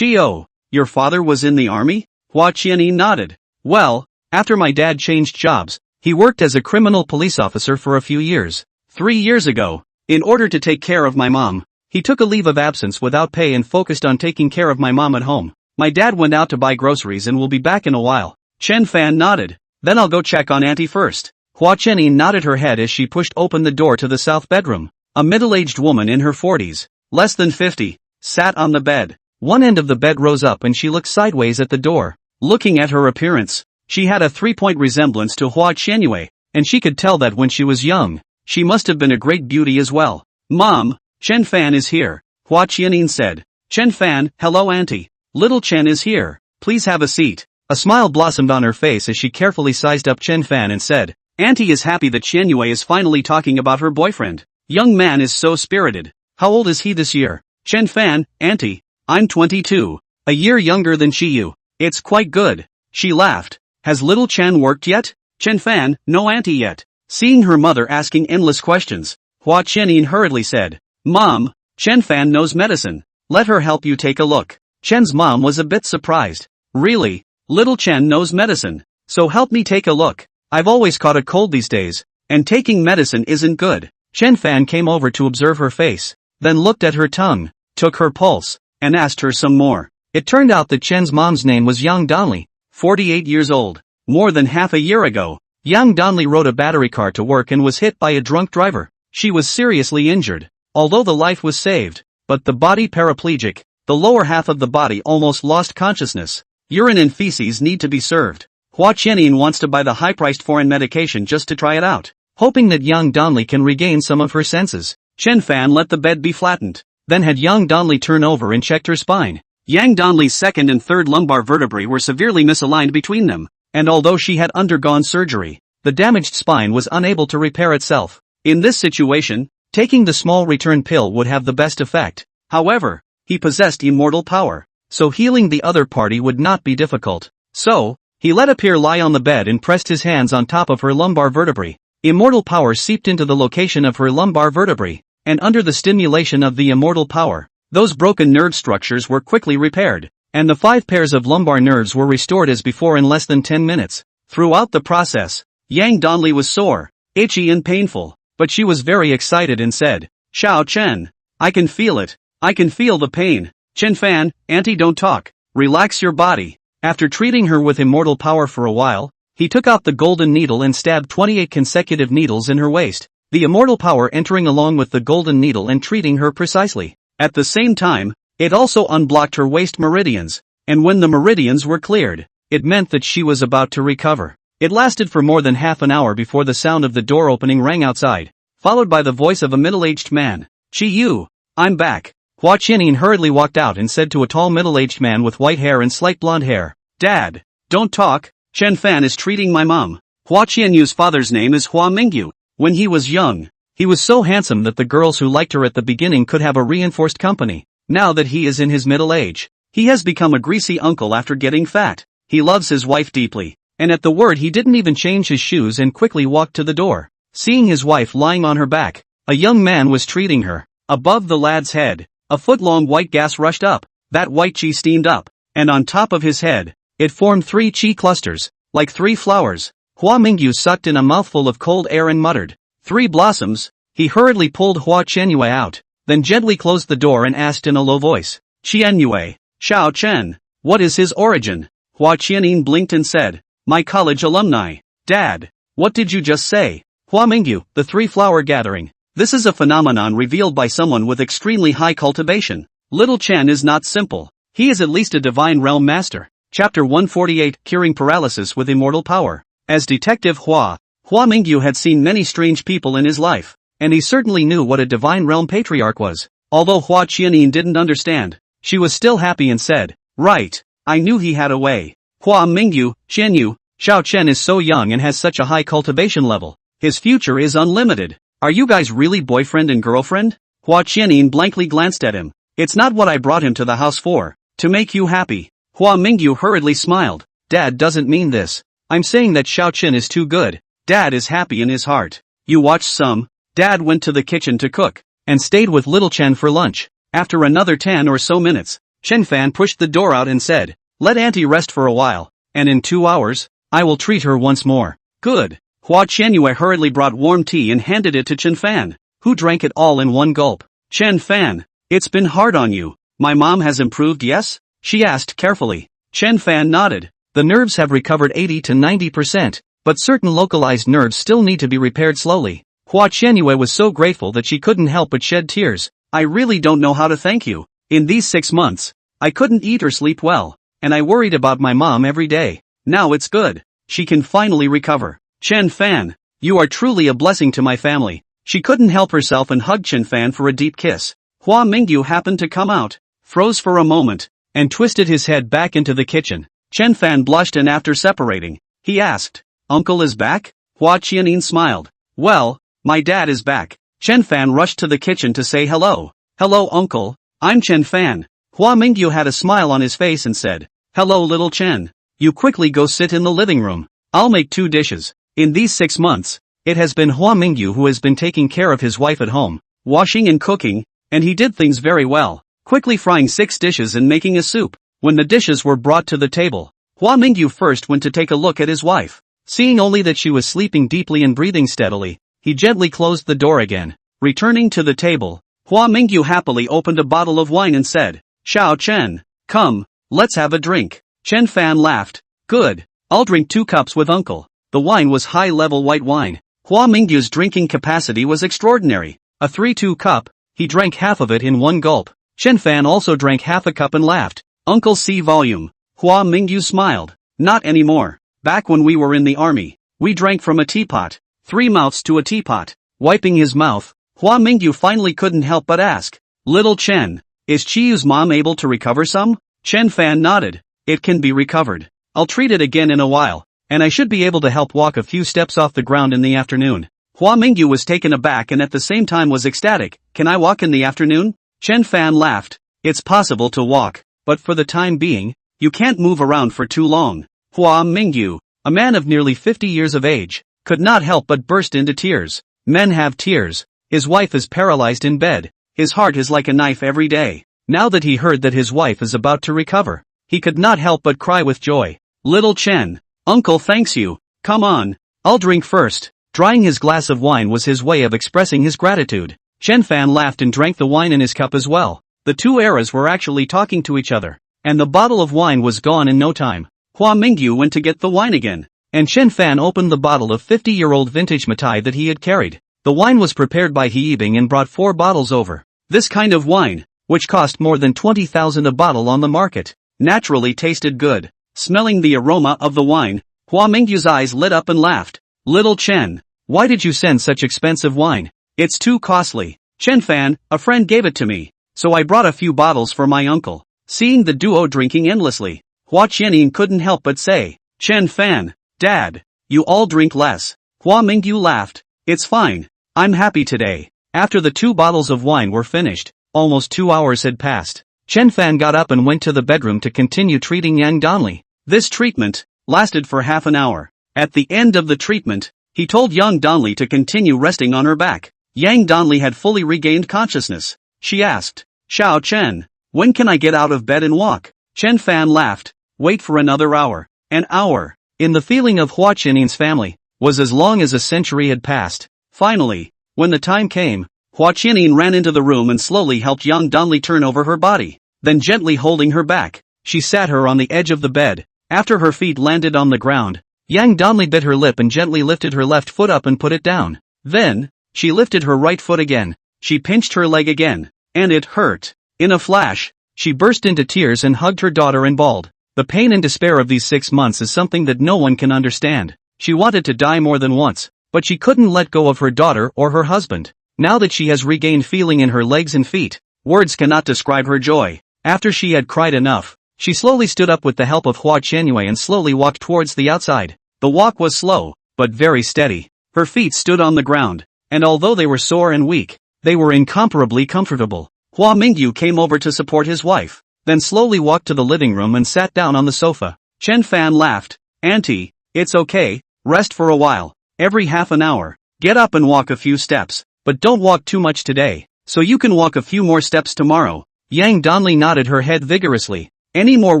"Oh, your father was in the army?" Hua Qiani nodded. "Well, after my dad changed jobs, he worked as a criminal police officer for a few years. 3 years ago, in order to take care of my mom, he took a leave of absence without pay and focused on taking care of my mom at home. My dad went out to buy groceries and will be back in a while." Chen Fan nodded. "Then I'll go check on Auntie first." Hua Qiani nodded her head as she pushed open the door to the south bedroom. A middle-aged woman in her 40s, less than 50, sat on the bed. One end of the bed rose up and she looked sideways at the door. Looking at her appearance, she had a 3-point resemblance to Hua Qianyue, and she could tell that when she was young, she must have been a great beauty as well. "Mom, Chen Fan is here," Hua Qianin said. "Chen Fan, hello Auntie. Little Chen is here. Please have a seat." A smile blossomed on her face as she carefully sized up Chen Fan and said, "Auntie is happy that Qianyue is finally talking about her boyfriend. Young man is so spirited. How old is he this year?" "Chen Fan, Auntie, I'm 22. A year younger than Qiyu. It's quite good." She laughed. "Has little Chen worked yet?" "Chen Fan, no Auntie yet." Seeing her mother asking endless questions, Hua Qianin hurriedly said, "Mom, Chen Fan knows medicine. Let her help you take a look." Chen's mom was a bit surprised. "Really? Little Chen knows medicine? So help me take a look. I've always caught a cold these days, and taking medicine isn't good." Chen Fan came over to observe her face, then looked at her tongue, took her pulse, and asked her some more. It turned out that Chen's mom's name was Yang Donli, 48 years old. More than half a year ago, Yang Donli rode a battery car to work and was hit by a drunk driver. She was seriously injured, although the life was saved, but the body paraplegic, the lower half of the body almost lost consciousness. Urine and feces need to be served. Hua Qianin wants to buy the high-priced foreign medication just to try it out, hoping that Yang Donli can regain some of her senses. Chen Fan let the bed be flattened, then had Yang Donli turn over and checked her spine. Yang Donli's second and third lumbar vertebrae were severely misaligned between them, and although she had undergone surgery, the damaged spine was unable to repair itself. In this situation, taking the small return pill would have the best effect. However, he possessed immortal power, so healing the other party would not be difficult. So, he let a peer lie on the bed and pressed his hands on top of her lumbar vertebrae. Immortal power seeped into the location of her lumbar vertebrae, and under the stimulation of the immortal power, those broken nerve structures were quickly repaired, and the 5 pairs of lumbar nerves were restored as before in less than 10 minutes. Throughout the process, Yang Donli was sore, itchy and painful, but she was very excited and said, "Xiao Chen, I can feel it. I can feel the pain. Chen Fan, Auntie don't talk. Relax your body." After treating her with immortal power for a while, he took out the golden needle and stabbed 28 consecutive needles in her waist, the immortal power entering along with the golden needle and treating her precisely. At the same time, it also unblocked her waist meridians, and when the meridians were cleared, it meant that she was about to recover. It lasted for more than half an hour before the sound of the door opening rang outside, followed by the voice of a middle-aged man. "Qiyu, I'm back." Hua Qianin hurriedly walked out and said to a tall middle-aged man with white hair and slight blonde hair, "Dad, don't talk. Chen Fan is treating my mom." Hua Qianyu's father's name is Hua Mingyu. When he was young, he was so handsome that the girls who liked her at the beginning could have a reinforced company. Now that he is in his middle age, he has become a greasy uncle after getting fat. He loves his wife deeply, and at the word he didn't even change his shoes and quickly walked to the door. Seeing his wife lying on her back, a young man was treating her. Above the lad's head, a foot-long white gas rushed up. That white chi steamed up, and on top of his head, it formed 3 chi clusters, like 3 flowers. Hua Mingyu sucked in a mouthful of cold air and muttered, "3 blossoms." He hurriedly pulled Hua Qianyue out, then gently closed the door and asked in a low voice, "Qianyue, Xiao Chen, what is his origin?" Hua Qianin blinked and said, "My college alumni." "Dad, what did you just say?" "Hua Mingyu, the 3-flower gathering. This is a phenomenon revealed by someone with extremely high cultivation. Little Chen is not simple. He is at least a divine realm master. Chapter 148, Curing Paralysis with Immortal Power. As Detective Huang Mingyu had seen many strange people in his life, and he certainly knew what a divine realm patriarch was. Although Hua Qianyin didn't understand, she was still happy and said, "Right, I knew he had a way." Hua Mingyu, Qianyu, Xiao Chen is so young and has such a high cultivation level. His future is unlimited. Are you guys really boyfriend and girlfriend? Hua Qianyin blankly glanced at him. It's not what I brought him to the house for. To make you happy. Hua Mingyu hurriedly smiled. Dad doesn't mean this. I'm saying that Xiao Chen is too good. Dad is happy in his heart. You watched some. Dad went to the kitchen to cook, and stayed with little Chen for lunch. After another 10 or so minutes, Chen Fan pushed the door out and said, "Let Auntie rest for a while, and in 2 hours, I will treat her once more." Good. Hua Qianyue hurriedly brought warm tea and handed it to Chen Fan, who drank it all in one gulp. Chen Fan, it's been hard on you. My mom has improved, yes? She asked carefully. Chen Fan nodded. The nerves have recovered 80 to 90%, but certain localized nerves still need to be repaired slowly. Hua Qianyue was so grateful that she couldn't help but shed tears. I really don't know how to thank you. In these 6 months, I couldn't eat or sleep well, and I worried about my mom every day. Now it's good. She can finally recover. Chen Fan, you are truly a blessing to my family. She couldn't help herself and hugged Chen Fan for a deep kiss. Hua Mingyu happened to come out, froze for a moment, and twisted his head back into the kitchen. Chen Fan blushed, and after separating, he asked, "Uncle is back?" Hua Qianyin smiled. "Well, my dad is back." Chen Fan rushed to the kitchen to say hello. "Hello uncle, I'm Chen Fan." Hua Mingyu had a smile on his face and said, "Hello little Chen. You quickly go sit in the living room. I'll make 2 dishes." In these 6 months, it has been Hua Mingyu who has been taking care of his wife at home, washing and cooking, and he did things very well, quickly frying 6 dishes and making a soup. When the dishes were brought to the table, Hua Mingyu first went to take a look at his wife. Seeing only that she was sleeping deeply and breathing steadily, he gently closed the door again. Returning to the table, Hua Mingyu happily opened a bottle of wine and said, "Xiao Chen, come, let's have a drink." Chen Fan laughed. "Good, I'll drink 2 cups with uncle." The wine was high-level white wine. Hua Mingyu's drinking capacity was extraordinary. A 3-2 cup, he drank half of it in one gulp. Chen Fan also drank half a cup and laughed. "Uncle see volume." Hua Mingyu smiled. "Not anymore. Back when we were in the army, we drank from a teapot. 3 mouths to a teapot." Wiping his mouth, Hua Mingyu finally couldn't help but ask, "Little Chen, is Chiyu's mom able to recover some?" Chen Fan nodded. "It can be recovered. I'll treat it again in a while, and I should be able to help walk a few steps off the ground in the afternoon." Hua Mingyu was taken aback and at the same time was ecstatic. "Can I walk in the afternoon?" Chen Fan laughed. "It's possible to walk, but for the time being, you can't move around for too long." Hua Mingyu, a man of nearly 50 years of age, could not help but burst into tears. Men have tears. His wife is paralyzed in bed. His heart is like a knife every day. Now that he heard that his wife is about to recover, he could not help but cry with joy. "Little Chen, uncle thanks you. Come on, I'll drink first." Drying his glass of wine was his way of expressing his gratitude. Chen Fan laughed and drank the wine in his cup as well. The 2 eras were actually talking to each other, and the bottle of wine was gone in no time. Hua Mingyu went to get the wine again, and Chen Fan opened the bottle of 50-year-old vintage Matai that he had carried. The wine was prepared by He Yibing and brought 4 bottles over. This kind of wine, which cost more than 20,000 a bottle on the market, naturally tasted good. Smelling the aroma of the wine, Hua Mingyu's eyes lit up and laughed. "Little Chen, why did you send such expensive wine? It's too costly." "Chen Fan, a friend gave it to me, so I brought a few bottles for my uncle." Seeing the duo drinking endlessly, Hua Qianyin couldn't help but say, "Chen Fan, Dad, you all drink less." Hua Mingyu laughed. "It's fine. I'm happy today." After the 2 bottles of wine were finished, almost 2 hours had passed. Chen Fan got up and went to the bedroom to continue treating Yang Donli. This treatment lasted for half an hour. At the end of the treatment, he told Yang Donli to continue resting on her back. Yang Donli had fully regained consciousness. She asked, "Xiao Chen, when can I get out of bed and walk?" Chen Fan laughed. "Wait for another hour." An hour, in the feeling of Hua Qianyin's family, was as long as a century had passed. Finally, when the time came, Hua Qianyin ran into the room and slowly helped Yang Donli turn over her body. Then gently holding her back, she sat her on the edge of the bed. After her feet landed on the ground, Yang Donli bit her lip and gently lifted her left foot up and put it down. Then, she lifted her right foot again. She pinched her leg again, and it hurt. In a flash, She burst into tears and hugged her daughter and bawled. The pain and despair of these 6 months is something that no one can understand. She wanted to die more than once, but she couldn't let go of her daughter or her husband. Now that she has regained feeling in her legs and feet, words cannot describe her joy. After she had cried enough, she slowly stood up with the help of Hua Qianyue and slowly walked towards the outside. The walk was slow, but very steady. Her feet stood on the ground, and although they were sore and weak, they were incomparably comfortable. Hua Mingyu came over to support his wife, then slowly walked to the living room and sat down on the sofa. Chen Fan laughed. Auntie, it's okay, rest for a while. Every half an hour, get up and walk a few steps, but don't walk too much today, so you can walk a few more steps tomorrow. Yang Donli nodded her head vigorously. Any more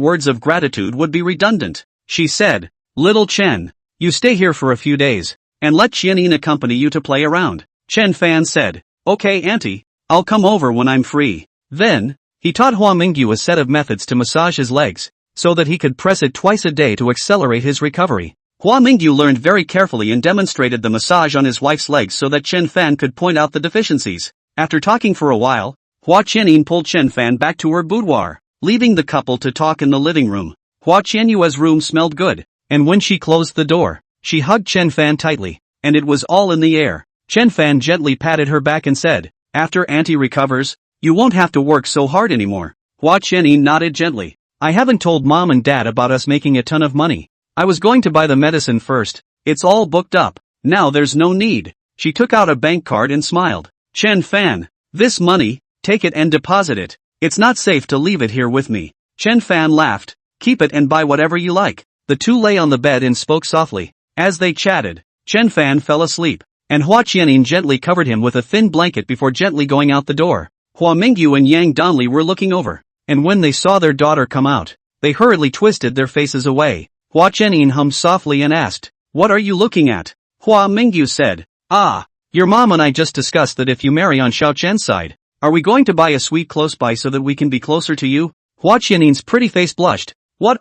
words of gratitude would be redundant. She said, Little Chen, you stay here for a few days, and let Qianyin accompany you to play around. Chen Fan said, Okay auntie, I'll come over when I'm free. Then, he taught Hua Mingyu a set of methods to massage his legs, so that he could press it twice a day to accelerate his recovery. Hua Mingyu learned very carefully and demonstrated the massage on his wife's legs so that Chen Fan could point out the deficiencies. After talking for a while, Hua Qianyin pulled Chen Fan back to her boudoir, leaving the couple to talk in the living room. Hua Qianyue's room smelled good, and when she closed the door, she hugged Chen Fan tightly, and it was all in the air. Chen Fan gently patted her back and said, After auntie recovers, you won't have to work so hard anymore. Hua Qianyin nodded gently. I haven't told mom and dad about us making a ton of money. I was going to buy the medicine first. It's all booked up. Now there's no need. She took out a bank card and smiled. Chen Fan, this money, take it and deposit it. It's not safe to leave it here with me. Chen Fan laughed. Keep it and buy whatever you like. The two lay on the bed and spoke softly. As they chatted, Chen Fan fell asleep, and Hua Qianyin gently covered him with a thin blanket before gently going out the door. Hua Mingyu and Yang Donli were looking over, and when they saw their daughter come out, they hurriedly twisted their faces away. Hua Qianyin hummed softly and asked, What are you looking at? Hua Mingyu said, Your mom and I just discussed that if you marry on Xiao Chen's side, are we going to buy a suite close by so that we can be closer to you? Hua Qianyin's pretty face blushed. What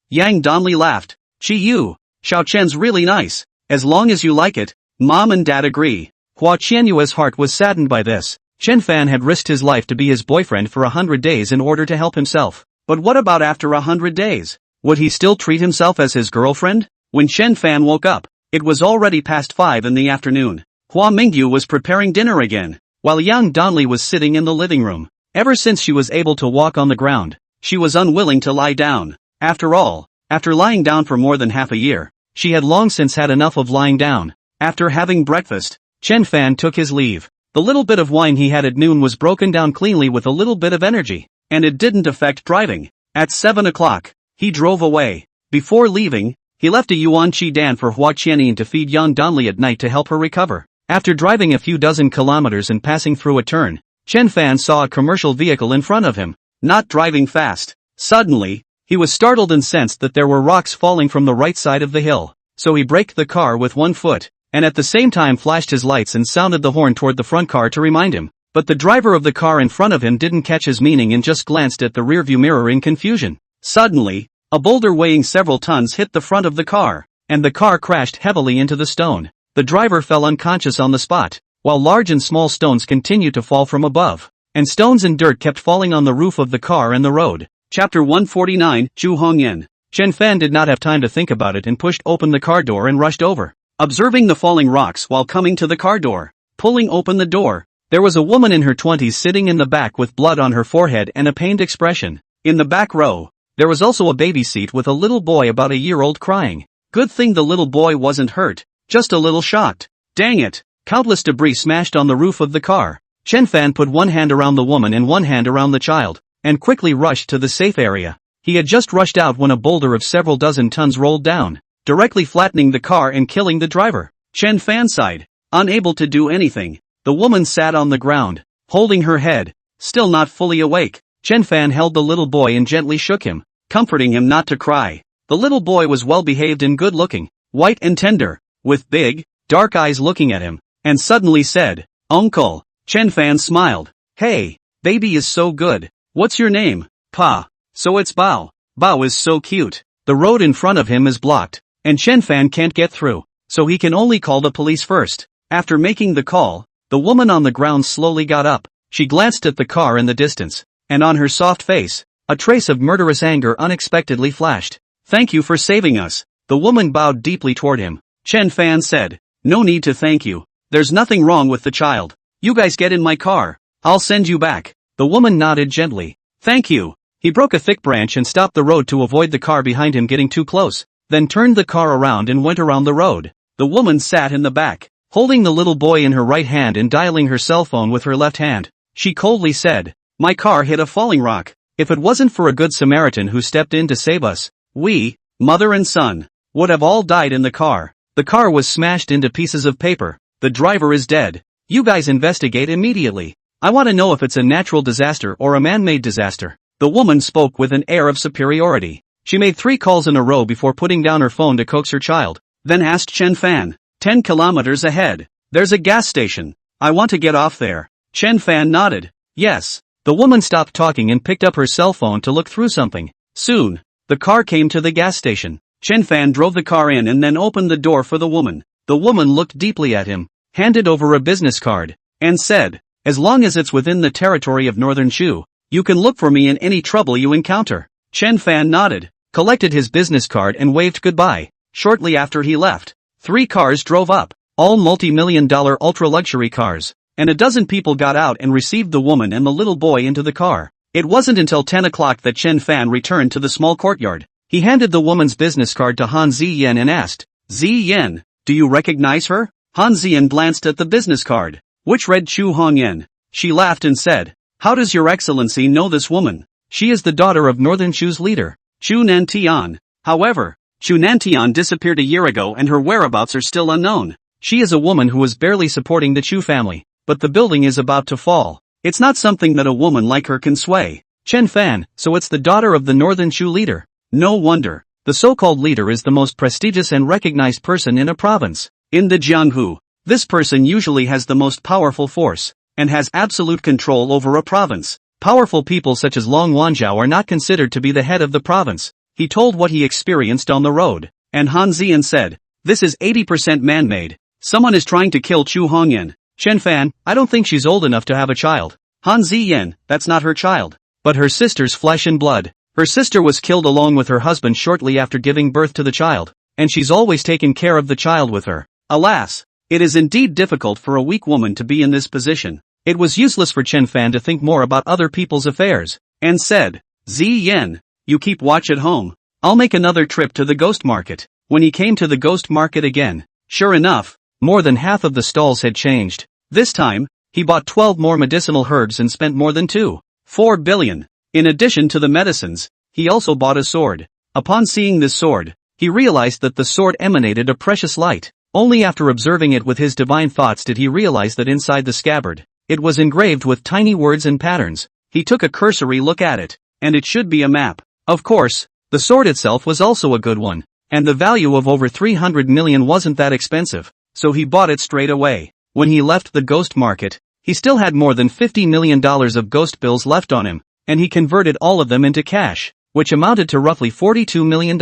Yang Donli laughed. Yu, Xiao Chen's really nice. As long as you like it, mom and dad agree. Hua Qianyue's heart was saddened by this. Chen Fan had risked his life to be his boyfriend for 100 days in order to help himself. But what about after 100 days? Would he still treat himself as his girlfriend? When Chen Fan woke up, it was already past 5 in the afternoon. Hua Mingyu was preparing dinner again, while Yang Donli was sitting in the living room. Ever since she was able to walk on the ground, she was unwilling to lie down. After all, after lying down for more than half a year, she had long since had enough of lying down. After having breakfast, Chen Fan took his leave. The little bit of wine he had at noon was broken down cleanly with a little bit of energy, and it didn't affect driving. At 7 o'clock, he drove away. Before leaving, he left a yuan qi dan for Hua Qianyin to feed Yang Donli at night to help her recover. After driving a few dozen kilometers and passing through a turn, Chen Fan saw a commercial vehicle in front of him, not driving fast. Suddenly, he was startled and sensed that there were rocks falling from the right side of the hill, so he braked the car with one foot, and at the same time flashed his lights and sounded the horn toward the front car to remind him. But the driver of the car in front of him didn't catch his meaning and just glanced at the rearview mirror in confusion. Suddenly, a boulder weighing several tons hit the front of the car, and the car crashed heavily into the stone. The driver fell unconscious on the spot, while large and small stones continued to fall from above, and stones and dirt kept falling on the roof of the car and the road. Chapter 149, Zhu Hongyan. Chen Fan did not have time to think about it and pushed open the car door and rushed over, observing the falling rocks while coming to the car door. Pulling open the door, there was a woman in her 20s sitting in the back with blood on her forehead and a pained expression. In the back row, there was also a baby seat with a little boy about a year old crying. Good thing the little boy wasn't hurt, just a little shocked. Dang it! Countless debris smashed on the roof of the car. Chen Fan put one hand around the woman and one hand around the child, and quickly rushed to the safe area. He had just rushed out when a boulder of several dozen tons rolled down, directly flattening the car and killing the driver. Chen Fan sighed. Unable to do anything, the woman sat on the ground, holding her head, still not fully awake. Chen Fan held the little boy and gently shook him, comforting him not to cry. The little boy was well-behaved and good-looking, white and tender, with big, dark eyes looking at him, and suddenly said, Uncle. Chen Fan smiled. Hey, baby is so good. What's your name? Pa. So it's Bao. Bao is so cute. The road in front of him is blocked, and Chen Fan can't get through, so he can only call the police first. After making the call, the woman on the ground slowly got up. She glanced at the car in the distance, and on her soft face, a trace of murderous anger unexpectedly flashed. "Thank you for saving us." The woman bowed deeply toward him. Chen Fan said, "No need to thank you. There's nothing wrong with the child. You guys get in my car. I'll send you back." The woman nodded gently. "Thank you." He broke a thick branch and stopped the road to avoid the car behind him getting too close, then turned the car around and went around the road. The woman sat in the back, holding the little boy in her right hand and dialing her cell phone with her left hand. She coldly said, "My car hit a falling rock. If it wasn't for a good Samaritan who stepped in to save us, we, mother and son, would have all died in the car. The car was smashed into pieces of paper. The driver is dead. You guys investigate immediately. I want to know if it's a natural disaster or a man-made disaster." The woman spoke with an air of superiority. She made 3 calls in a row before putting down her phone to coax her child, then asked Chen Fan, 10 kilometers ahead. There's a gas station. I want to get off there." Chen Fan nodded. "Yes." The woman stopped talking and picked up her cell phone to look through something. Soon, the car came to the gas station. Chen Fan drove the car in and then opened the door for the woman. The woman looked deeply at him, handed over a business card, and said, "As long as it's within the territory of Northern Shu, you can look for me in any trouble you encounter." Chen Fan nodded, collected his business card and waved goodbye. Shortly after he left, 3 cars drove up, all multi-million-dollar ultra-luxury cars, and a dozen people got out and received the woman and the little boy into the car. It wasn't until 10 o'clock that Chen Fan returned to the small courtyard. He handed the woman's business card to Han Ziyan and asked, "Ziyan, do you recognize her?" Han Ziyan glanced at the business card, which read Chu Hongyan. She laughed and said, "How does your excellency know this woman?" "She is the daughter of Northern Chu's leader, Chu Nantian. However, Chu Nantian disappeared a year ago and her whereabouts are still unknown. She is a woman who is barely supporting the Chu family, but the building is about to fall. It's not something that a woman like her can sway." Chen Fan, so it's the daughter of the Northern Chu leader. No wonder. The so-called leader is the most prestigious and recognized person in a province. In the Jianghu, this person usually has the most powerful force, and has absolute control over a province. Powerful people such as Long Wanzhao are not considered to be the head of the province. He told what he experienced on the road, and Han Ziyan said, "This is 80% man-made. Someone is trying to kill Chu Hongyan." Chen Fan, "I don't think she's old enough to have a child." Han Ziyan, "That's not her child, but her sister's flesh and blood. Her sister was killed along with her husband shortly after giving birth to the child, and she's always taken care of the child with her. Alas, it is indeed difficult for a weak woman to be in this position." It was useless for Chen Fan to think more about other people's affairs, and said, "Ziyan, you keep watch at home. I'll make another trip to the ghost market." When he came to the ghost market again, sure enough, more than half of the stalls had changed. This time, he bought 12 more medicinal herbs and spent more than 2.4 billion. In addition to the medicines, he also bought a sword. Upon seeing this sword, he realized that the sword emanated a precious light. Only after observing it with his divine thoughts did he realize that inside the scabbard, it was engraved with tiny words and patterns. He took a cursory look at it, and it should be a map. Of course, the sword itself was also a good one, and the value of over 300 million wasn't that expensive, so he bought it straight away. When he left the ghost market, he still had more than $50 million of ghost bills left on him, and he converted all of them into cash, which amounted to roughly $42 million.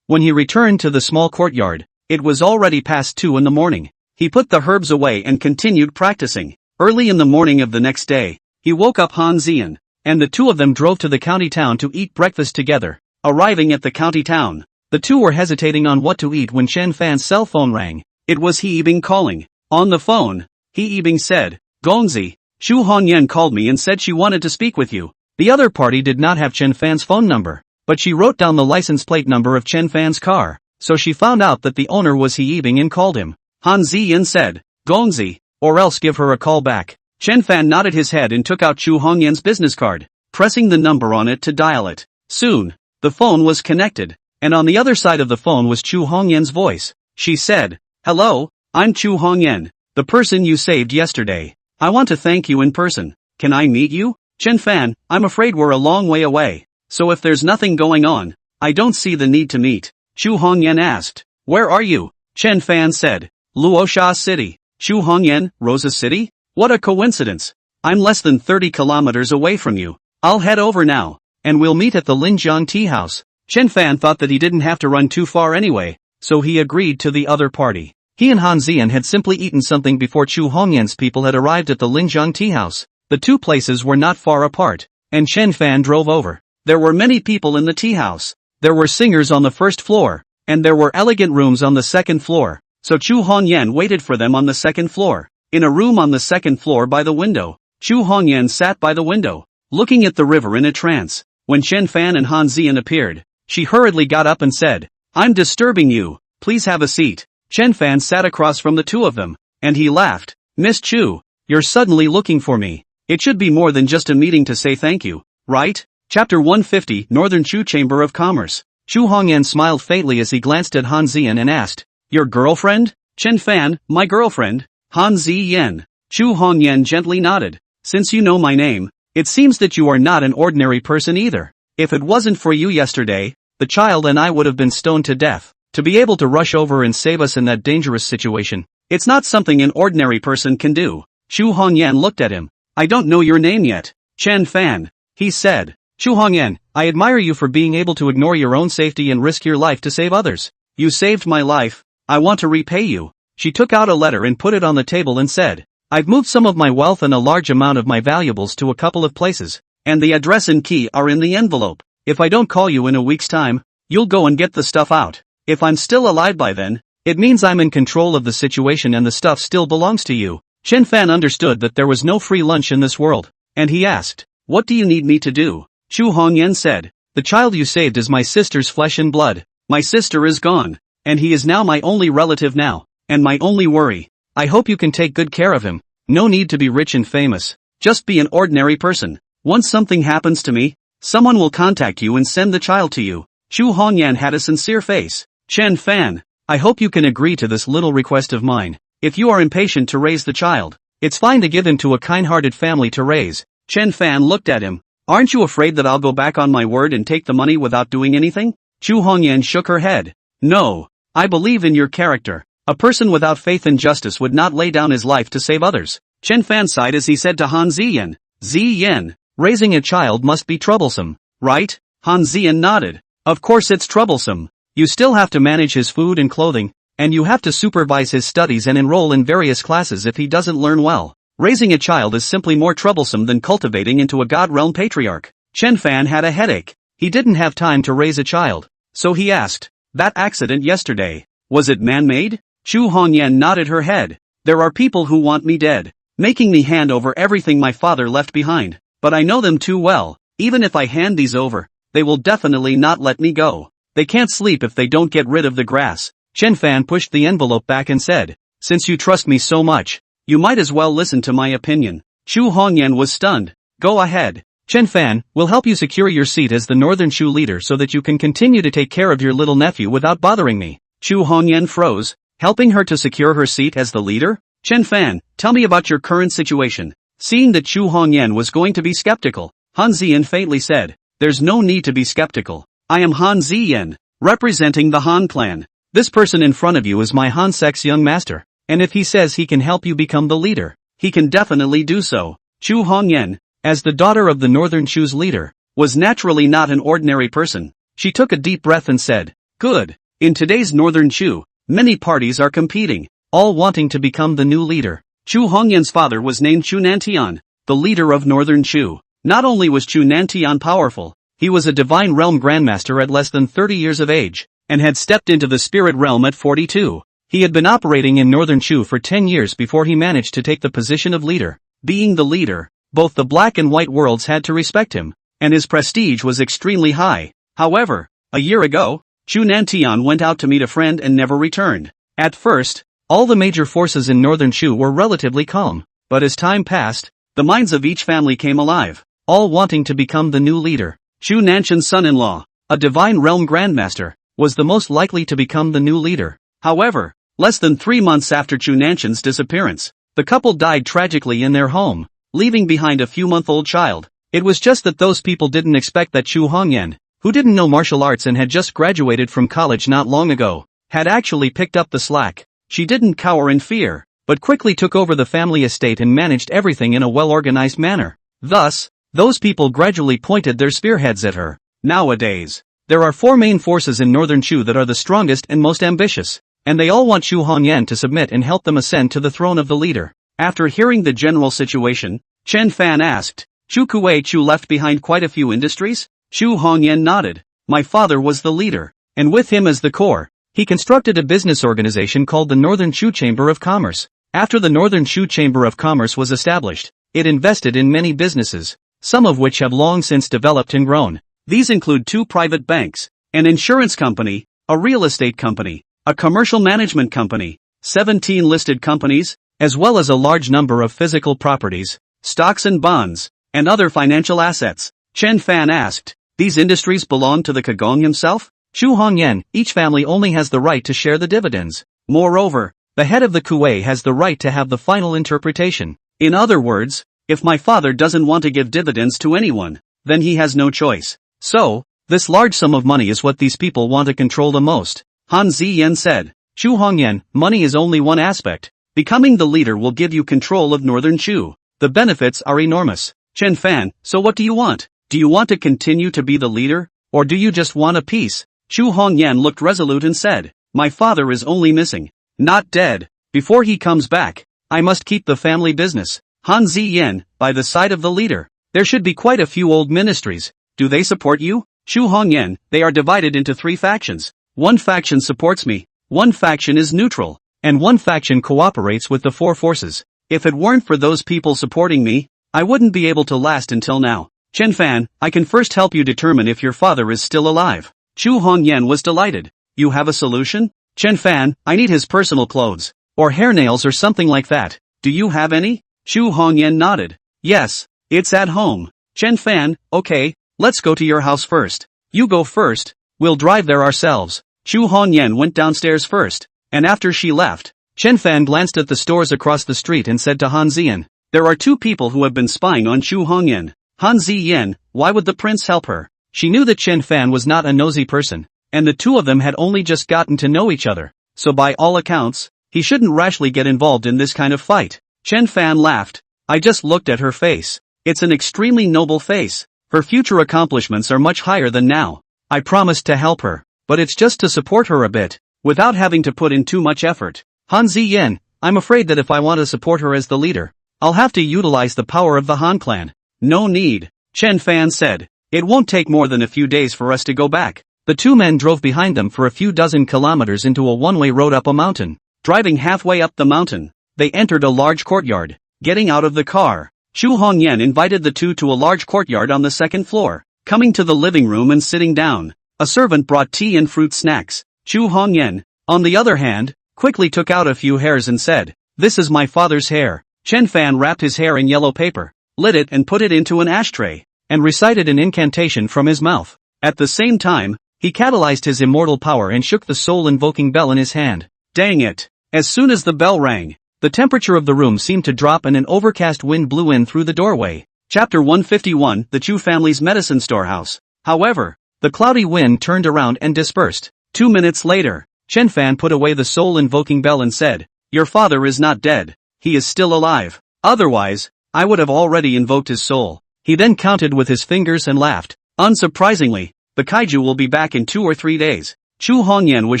When he returned to the small courtyard, it was already past 2 in the morning. He put the herbs away and continued practicing. Early in the morning of the next day, he woke up Han Ziyan, and the two of them drove to the county town to eat breakfast together. Arriving at the county town, the two were hesitating on what to eat when Chen Fan's cell phone rang. It was He Yibing calling. On the phone, He Yibing said, "Gongzi, Shu Hongyan called me and said she wanted to speak with you." The other party did not have Chen Fan's phone number, but she wrote down the license plate number of Chen Fan's car, so she found out that the owner was He Yibing and called him. Han Ziyan said, "Gongzi, or else give her a call back." Chen Fan nodded his head and took out Chu Hongyan's business card, pressing the number on it to dial it. Soon, the phone was connected, and on the other side of the phone was Chu Hongyan's voice. She said, "Hello, I'm Chu Hongyan, the person you saved yesterday. I want to thank you in person. Can I meet you?" "Chen Fan, I'm afraid we're a long way away, so if there's nothing going on, I don't see the need to meet." Chu Hongyan asked, "Where are you?" Chen Fan said, "Luosha City." "Chu Hongyan, Rosa City? What a coincidence. I'm less than 30 kilometers away from you. I'll head over now, and we'll meet at the Linjiang tea house." Chen Fan thought that he didn't have to run too far anyway, so he agreed to the other party. He and Han Ziyan had simply eaten something before Chu Hongyan's people had arrived at the Linjiang tea house. The two places were not far apart, and Chen Fan drove over. There were many people in the tea house. There were singers on the first floor, and there were elegant rooms on the second floor, so Chu Hongyan waited for them on the second floor. In a room on the second floor by the window, Chu Hongyan sat by the window, looking at the river in a trance. When Chen Fan and Han Zian appeared, she hurriedly got up and said, "I'm disturbing you, please have a seat." Chen Fan sat across from the two of them, and he laughed. "Miss Chu, you're suddenly looking for me. It should be more than just a meeting to say thank you, right?" Chapter 150 Northern Chu Chamber of Commerce. Chu Hongyan smiled faintly as he glanced at Han Zian and asked, "Your girlfriend?" "Chen Fan, my girlfriend." Han Ziyan. Chu Hongyan gently nodded. "Since you know my name, it seems that you are not an ordinary person either. If it wasn't for you yesterday, the child and I would have been stoned to death. To be able to rush over and save us in that dangerous situation, it's not something an ordinary person can do." Chu Hongyan looked at him. "I don't know your name yet." "Chen Fan," he said. "Chu Hongyan, I admire you for being able to ignore your own safety and risk your life to save others. You saved my life, I want to repay you." She took out a letter and put it on the table and said, "I've moved some of my wealth and a large amount of my valuables to a couple of places, and the address and key are in the envelope. If I don't call you in a week's time, you'll go and get the stuff out. If I'm still alive by then, it means I'm in control of the situation and the stuff still belongs to you." Chen Fan understood that there was no free lunch in this world, and he asked, "What do you need me to do?" Chu Hongyan said, "The child you saved is my sister's flesh and blood. My sister is gone, and he is now my only relative now, and my only worry. I hope you can take good care of him. No need to be rich and famous, just be an ordinary person. Once something happens to me, someone will contact you and send the child to you." Chu Hongyan had a sincere face. "Chen Fan, I hope you can agree to this little request of mine. If you are impatient to raise the child, it's fine to give him to a kind-hearted family to raise." Chen Fan looked at him. "Aren't you afraid that I'll go back on my word and take the money without doing anything?" Chu Hongyan shook her head. "No, I believe in your character. A person without faith in justice would not lay down his life to save others." Chen Fan sighed as he said to Han Ziyan, "Ziyan, raising a child must be troublesome, right?" Han Ziyan nodded. "Of course it's troublesome. You still have to manage his food and clothing, and you have to supervise his studies and enroll in various classes if he doesn't learn well. Raising a child is simply more troublesome than cultivating into a god-realm patriarch." Chen Fan had a headache. He didn't have time to raise a child, so he asked, "That accident yesterday, was it man-made?" Chu Hongyan nodded her head. "There are people who want me dead, making me hand over everything my father left behind, but I know them too well. Even if I hand these over, they will definitely not let me go. They can't sleep if they don't get rid of the grass." Chen Fan pushed the envelope back and said, "Since you trust me so much, you might as well listen to my opinion." Chu Hongyan was stunned. "Go ahead." "Chen Fan will help you secure your seat as the Northern Chu leader so that you can continue to take care of your little nephew without bothering me." Chu Hongyan froze. Helping her to secure her seat as the leader? "Chen Fan, tell me about your current situation." Seeing that Chu Hongyan was going to be skeptical, Han Ziyan faintly said, "There's no need to be skeptical. I am Han Ziyan, representing the Han clan. This person in front of you is my Han Sek's young master, and if he says he can help you become the leader, he can definitely do so." Chu Hongyan, as the daughter of the Northern Chu's leader, was naturally not an ordinary person. She took a deep breath and said, "Good. In today's Northern Chu, many parties are competing, all wanting to become the new leader." Chu Hongyan's father was named Chu Nantian, the leader of Northern Chu. Not only was Chu Nantian powerful, he was a divine realm grandmaster at less than 30 years of age, and had stepped into the spirit realm at 42. He had been operating in Northern Chu for 10 years before he managed to take the position of leader. Being the leader, both the black and white worlds had to respect him, and his prestige was extremely high. However, a year ago, Chu Nantian went out to meet a friend and never returned. At first, all the major forces in Northern Chu were relatively calm, but as time passed, the minds of each family came alive, all wanting to become the new leader. Chu Nanshan's son-in-law, a divine realm grandmaster, was the most likely to become the new leader. However, less than 3 months after Chu Nanshan's disappearance, the couple died tragically in their home, leaving behind a few-month-old child. It was just that those people didn't expect that Chu Hongyan, who didn't know martial arts and had just graduated from college not long ago, had actually picked up the slack. She didn't cower in fear, but quickly took over the family estate and managed everything in a well-organized manner. Thus, those people gradually pointed their spearheads at her. Nowadays, there are 4 main forces in Northern Chu that are the strongest and most ambitious, and they all want Chu Hongyan to submit and help them ascend to the throne of the leader. After hearing the general situation, Chen Fan asked, Chu Kuei Chu left behind quite a few industries? Chu Hongyan nodded. My father was the leader, and with him as the core, he constructed a business organization called the Northern Shu Chamber of Commerce. After the Northern Shu Chamber of Commerce was established, it invested in many businesses, some of which have long since developed and grown. These include 2 private banks, an insurance company, a real estate company, a commercial management company, 17 listed companies, as well as a large number of physical properties, stocks and bonds, and other financial assets. Chen Fan asked, these industries belong to the Kagong himself? Chu Hongyan, each family only has the right to share the dividends. Moreover, the head of the Kuei has the right to have the final interpretation. In other words, if my father doesn't want to give dividends to anyone, then he has no choice. So, this large sum of money is what these people want to control the most. Han Ziyan said. Chu Hongyan, money is only one aspect. Becoming the leader will give you control of Northern Shu. The benefits are enormous. Chen Fan, so what do you want? Do you want to continue to be the leader, or do you just want a peace? Chu Hongyan looked resolute and said, my father is only missing, not dead. Before he comes back, I must keep the family business. Han Ziyan, by the side of the leader. There should be quite a few old ministries. Do they support you? Chu Hongyan, they are divided into 3 factions. One faction supports me, one faction is neutral, and one faction cooperates with the 4 forces. If it weren't for those people supporting me, I wouldn't be able to last until now. Chen Fan, I can first help you determine if your father is still alive. Chu Hongyan was delighted. You have a solution? Chen Fan, I need his personal clothes, or hairnails or something like that. Do you have any? Chu Hongyan nodded. Yes, it's at home. Chen Fan, okay, let's go to your house first. You go first, we'll drive there ourselves. Chu Hongyan went downstairs first, and after she left, Chen Fan glanced at the stores across the street and said to Han Ziyan, there are 2 people who have been spying on Chu Hongyan. Han Ziyan, why would the prince help her? She knew that Chen Fan was not a nosy person, and the 2 of them had only just gotten to know each other, so by all accounts, he shouldn't rashly get involved in this kind of fight. Chen Fan laughed. I just looked at her face. It's an extremely noble face. Her future accomplishments are much higher than now. I promised to help her, but it's just to support her a bit, without having to put in too much effort. Han Ziyan, I'm afraid that if I want to support her as the leader, I'll have to utilize the power of the Han clan. No need, Chen Fan said. It won't take more than a few days for us to go back. The 2 men drove behind them for a few dozen kilometers into a one-way road up a mountain. Driving halfway up the mountain, they entered a large courtyard. Getting out of the car, Chu Hongyan invited the 2 to a large courtyard on the 2nd floor. Coming to the living room and sitting down, a servant brought tea and fruit snacks. Chu Hongyan, on the other hand, quickly took out a few hairs and said, this is my father's hair. Chen Fan wrapped his hair in yellow paper, lit it and put it into an ashtray, and recited an incantation from his mouth. At the same time, he catalyzed his immortal power and shook the soul-invoking bell in his hand. Dang it! As soon as the bell rang, the temperature of the room seemed to drop and an overcast wind blew in through the doorway. Chapter 151, The Chu Family's Medicine Storehouse. However, the cloudy wind turned around and dispersed. 2 minutes later, Chen Fan put away the soul-invoking bell and said, your father is not dead. He is still alive. Otherwise, I would have already invoked his soul. He then counted with his fingers and laughed. Unsurprisingly, the kaiju will be back in 2 or 3 days. Chu Hongyan was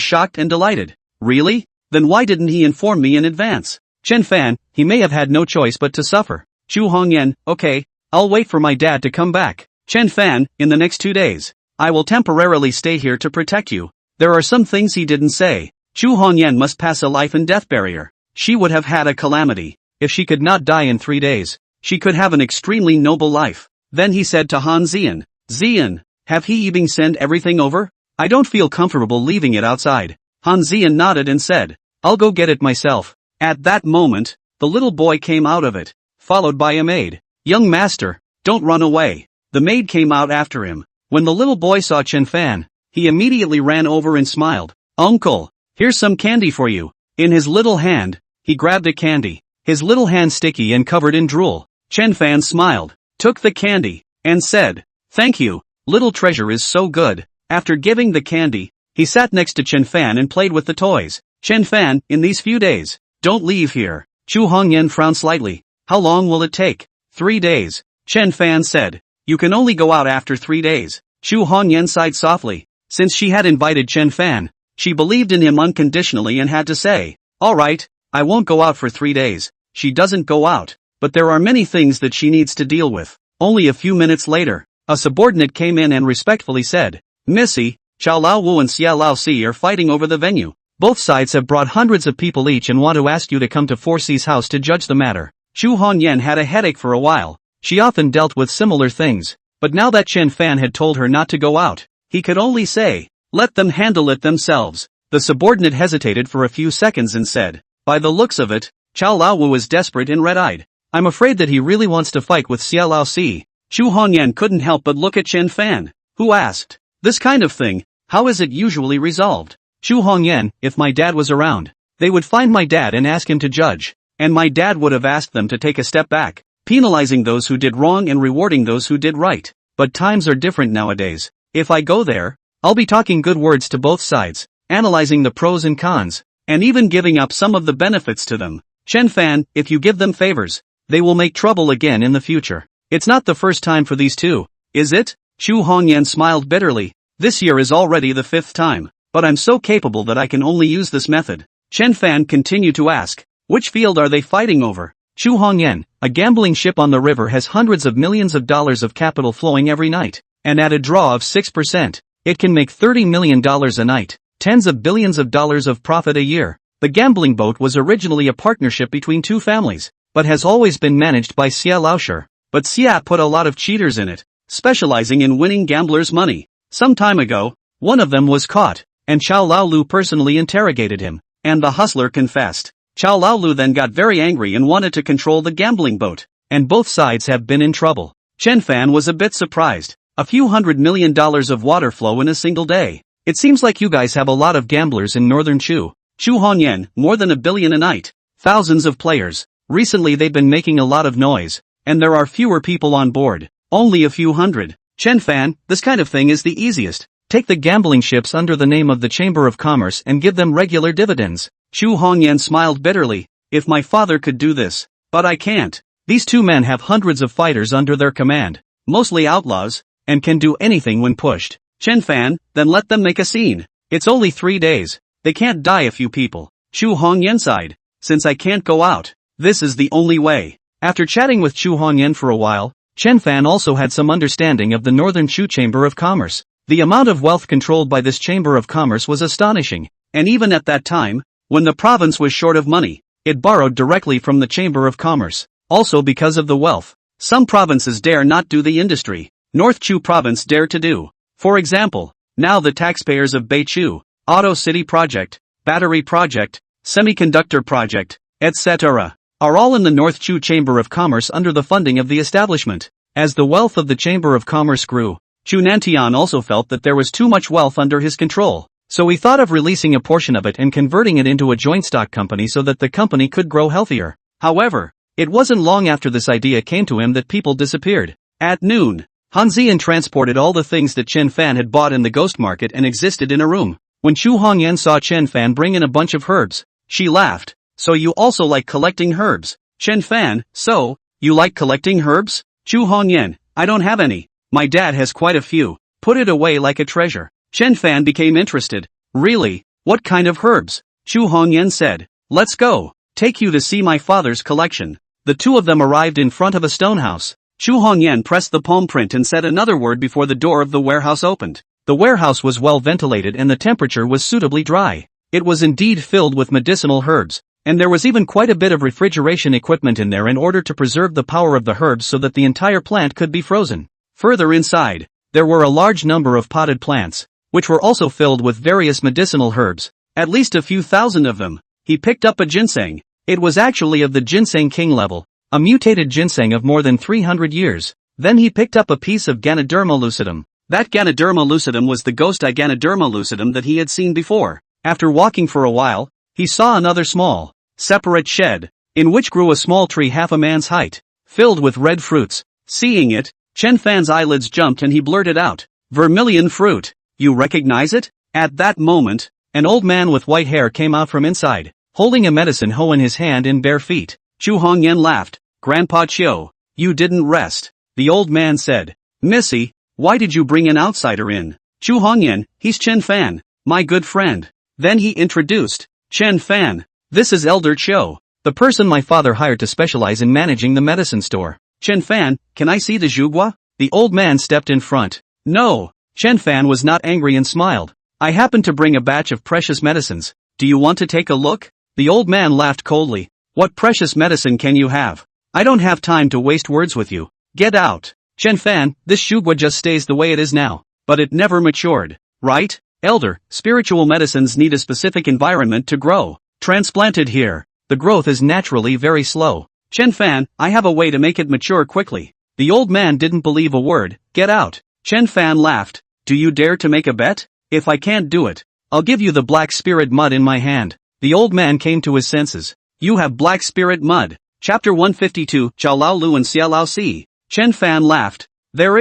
shocked and delighted. Really? Then why didn't he inform me in advance? Chen Fan, he may have had no choice but to suffer. Chu Hongyan, okay, I'll wait for my dad to come back. Chen Fan, in the next 2 days, I will temporarily stay here to protect you. There are some things he didn't say. Chu Hongyan must pass a life and death barrier. She would have had a calamity. If she could not die in 3 days, she could have an extremely noble life. Then he said to Han Ziyan, Ziyan, have he even sent everything over? I don't feel comfortable leaving it outside. Han Ziyan nodded and said, I'll go get it myself. At that moment, the little boy came out of it, followed by a maid. Young master, don't run away. The maid came out after him. When the little boy saw Chen Fan, he immediately ran over and smiled. Uncle, here's some candy for you. In his little hand, he grabbed a candy, his little hand sticky and covered in drool. Chen Fan smiled, took the candy, and said, thank you, little treasure is so good. After giving the candy, he sat next to Chen Fan and played with the toys. Chen Fan, in these few days, don't leave here. Chu Hongyan frowned slightly. How long will it take? 3 days. Chen Fan said, you can only go out after 3 days. Chu Hongyan sighed softly. Since she had invited Chen Fan, she believed in him unconditionally and had to say, alright, I won't go out for 3 days. She doesn't go out, but there are many things that she needs to deal with. Only a few minutes later, a subordinate came in and respectfully said, "Missy, Chao Lao Wu and Xia Lao Si are fighting over the venue. Both sides have brought hundreds of people each and want to ask you to come to 4C's house to judge the matter." Chu Hongyan had a headache for a while. She often dealt with similar things, but now that Chen Fan had told her not to go out, he could only say, "Let them handle it themselves." The subordinate hesitated for a few seconds and said, "By the looks of it, Chao Lao Wu is desperate and red-eyed. I'm afraid that he really wants to fight with Xia Lao Si." Chu Hongyan couldn't help but look at Chen Fan, who asked, "This kind of thing, how is it usually resolved?" Chu Hongyan, if my dad was around, they would find my dad and ask him to judge, and my dad would have asked them to take a step back, penalizing those who did wrong and rewarding those who did right. But times are different nowadays. If I go there, I'll be talking good words to both sides, analyzing the pros and cons, and even giving up some of the benefits to them. Chen Fan, if you give them favors, they will make trouble again in the future. It's not the first time for these two, is it? Chu Hongyan smiled bitterly. This year is already the 5th time, but I'm so capable that I can only use this method. Chen Fan continued to ask, which field are they fighting over? Chu Hongyan, a gambling ship on the river has hundreds of millions of dollars of capital flowing every night, and at a draw of 6%, it can make $30 million a night, tens of billions of dollars of profit a year. The gambling boat was originally a partnership between two families, but has always been managed by Xia Laoshi. But Xia put a lot of cheaters in it, specializing in winning gamblers' money. Some time ago, one of them was caught, and Chao Lao Lu personally interrogated him, and the hustler confessed. Chao Lao Lu then got very angry and wanted to control the gambling boat, and both sides have been in trouble. Chen Fan was a bit surprised. A few $100 million of water flow in a single day. It seems like you guys have a lot of gamblers in northern Chu. Chu Hongyan, more than $1 billion a night. Thousands of players. Recently they've been making a lot of noise, and there are fewer people on board. Only a few hundred. Chen Fan, this kind of thing is the easiest. Take the gambling ships under the name of the Chamber of Commerce and give them regular dividends. Chu Hongyan smiled bitterly. If my father could do this. But I can't. These two men have hundreds of fighters under their command, mostly outlaws, and can do anything when pushed. Chen Fan, then let them make a scene. It's only 3 days. They can't die a few people. Chu Hongyan sighed. Since I can't go out, this is the only way. After chatting with Chu Hongyan for a while, Chen Fan also had some understanding of the Northern Chu Chamber of Commerce. The amount of wealth controlled by this Chamber of Commerce was astonishing, and even at that time, when the province was short of money, it borrowed directly from the Chamber of Commerce. Also because of the wealth, some provinces dare not do the industry North Chu province dare to do. For example, now the taxpayers of Beichu, Auto City Project, Battery Project, Semiconductor Project, etc., are all in the North Chu Chamber of Commerce under the funding of the establishment. As the wealth of the Chamber of Commerce grew, Chu Nantian also felt that there was too much wealth under his control, so he thought of releasing a portion of it and converting it into a joint stock company so that the company could grow healthier. However, it wasn't long after this idea came to him that people disappeared. At noon, Han Zian transported all the things that Chen Fan had bought in the ghost market and existed in a room. When Chu Hongyan saw Chen Fan bring in a bunch of herbs, she laughed. So you also like collecting herbs? Chen Fan, so, you like collecting herbs? Chu Hongyan, I don't have any. My dad has quite a few. Put it away like a treasure. Chen Fan became interested. Really? What kind of herbs? Chu Hongyan said. Let's go. Take you to see my father's collection. The two of them arrived in front of a stone house. Chu Hongyan pressed the palm print and said another word before the door of the warehouse opened. The warehouse was well ventilated and the temperature was suitably dry. It was indeed filled with medicinal herbs, and there was even quite a bit of refrigeration equipment in there in order to preserve the power of the herbs so that the entire plant could be frozen. Further inside, there were a large number of potted plants, which were also filled with various medicinal herbs, at least a few thousand of them. He picked up a ginseng. It was actually of the ginseng king level, a mutated ginseng of more than 300 years. Then he picked up a piece of Ganoderma lucidum. That Ganoderma lucidum was the ghost Ganoderma lucidum that he had seen before. After walking for a while, he saw another small, separate shed, in which grew a small tree half a man's height, filled with red fruits. Seeing it, Chen Fan's eyelids jumped and he blurted out, "Vermilion fruit. You recognize it?" At that moment, an old man with white hair came out from inside, holding a medicine hoe in his hand and bare feet. Chu Hongyan laughed. "Grandpa Chiu, you didn't rest." The old man said, "Missy, why did you bring an outsider in?" Chu Hongyan, "He's Chen Fan, my good friend." Then he introduced, "Chen Fan, this is Elder Chiu, the person my father hired to specialize in managing the medicine store." Chen Fan, can I see the zhugua? The old man stepped in front. No. Chen Fan was not angry and smiled. I happen to bring a batch of precious medicines. Do you want to take a look? The old man laughed coldly. What precious medicine can you have? I don't have time to waste words with you. Get out. Chen Fan, this zhugua just stays the way it is now. But it never matured. Right? Elder, spiritual medicines need a specific environment to grow. Transplanted here, the growth is naturally very slow. Chen Fan, I have a way to make it mature quickly. The old man didn't believe a word. Get out. Chen Fan laughed. Do you dare to make a bet? If I can't do it, I'll give you the black spirit mud in my hand. The old man came to his senses. You have black spirit mud. Chapter 152, Chao Lao Lu and Xia Lao Si. Chen Fan laughed. There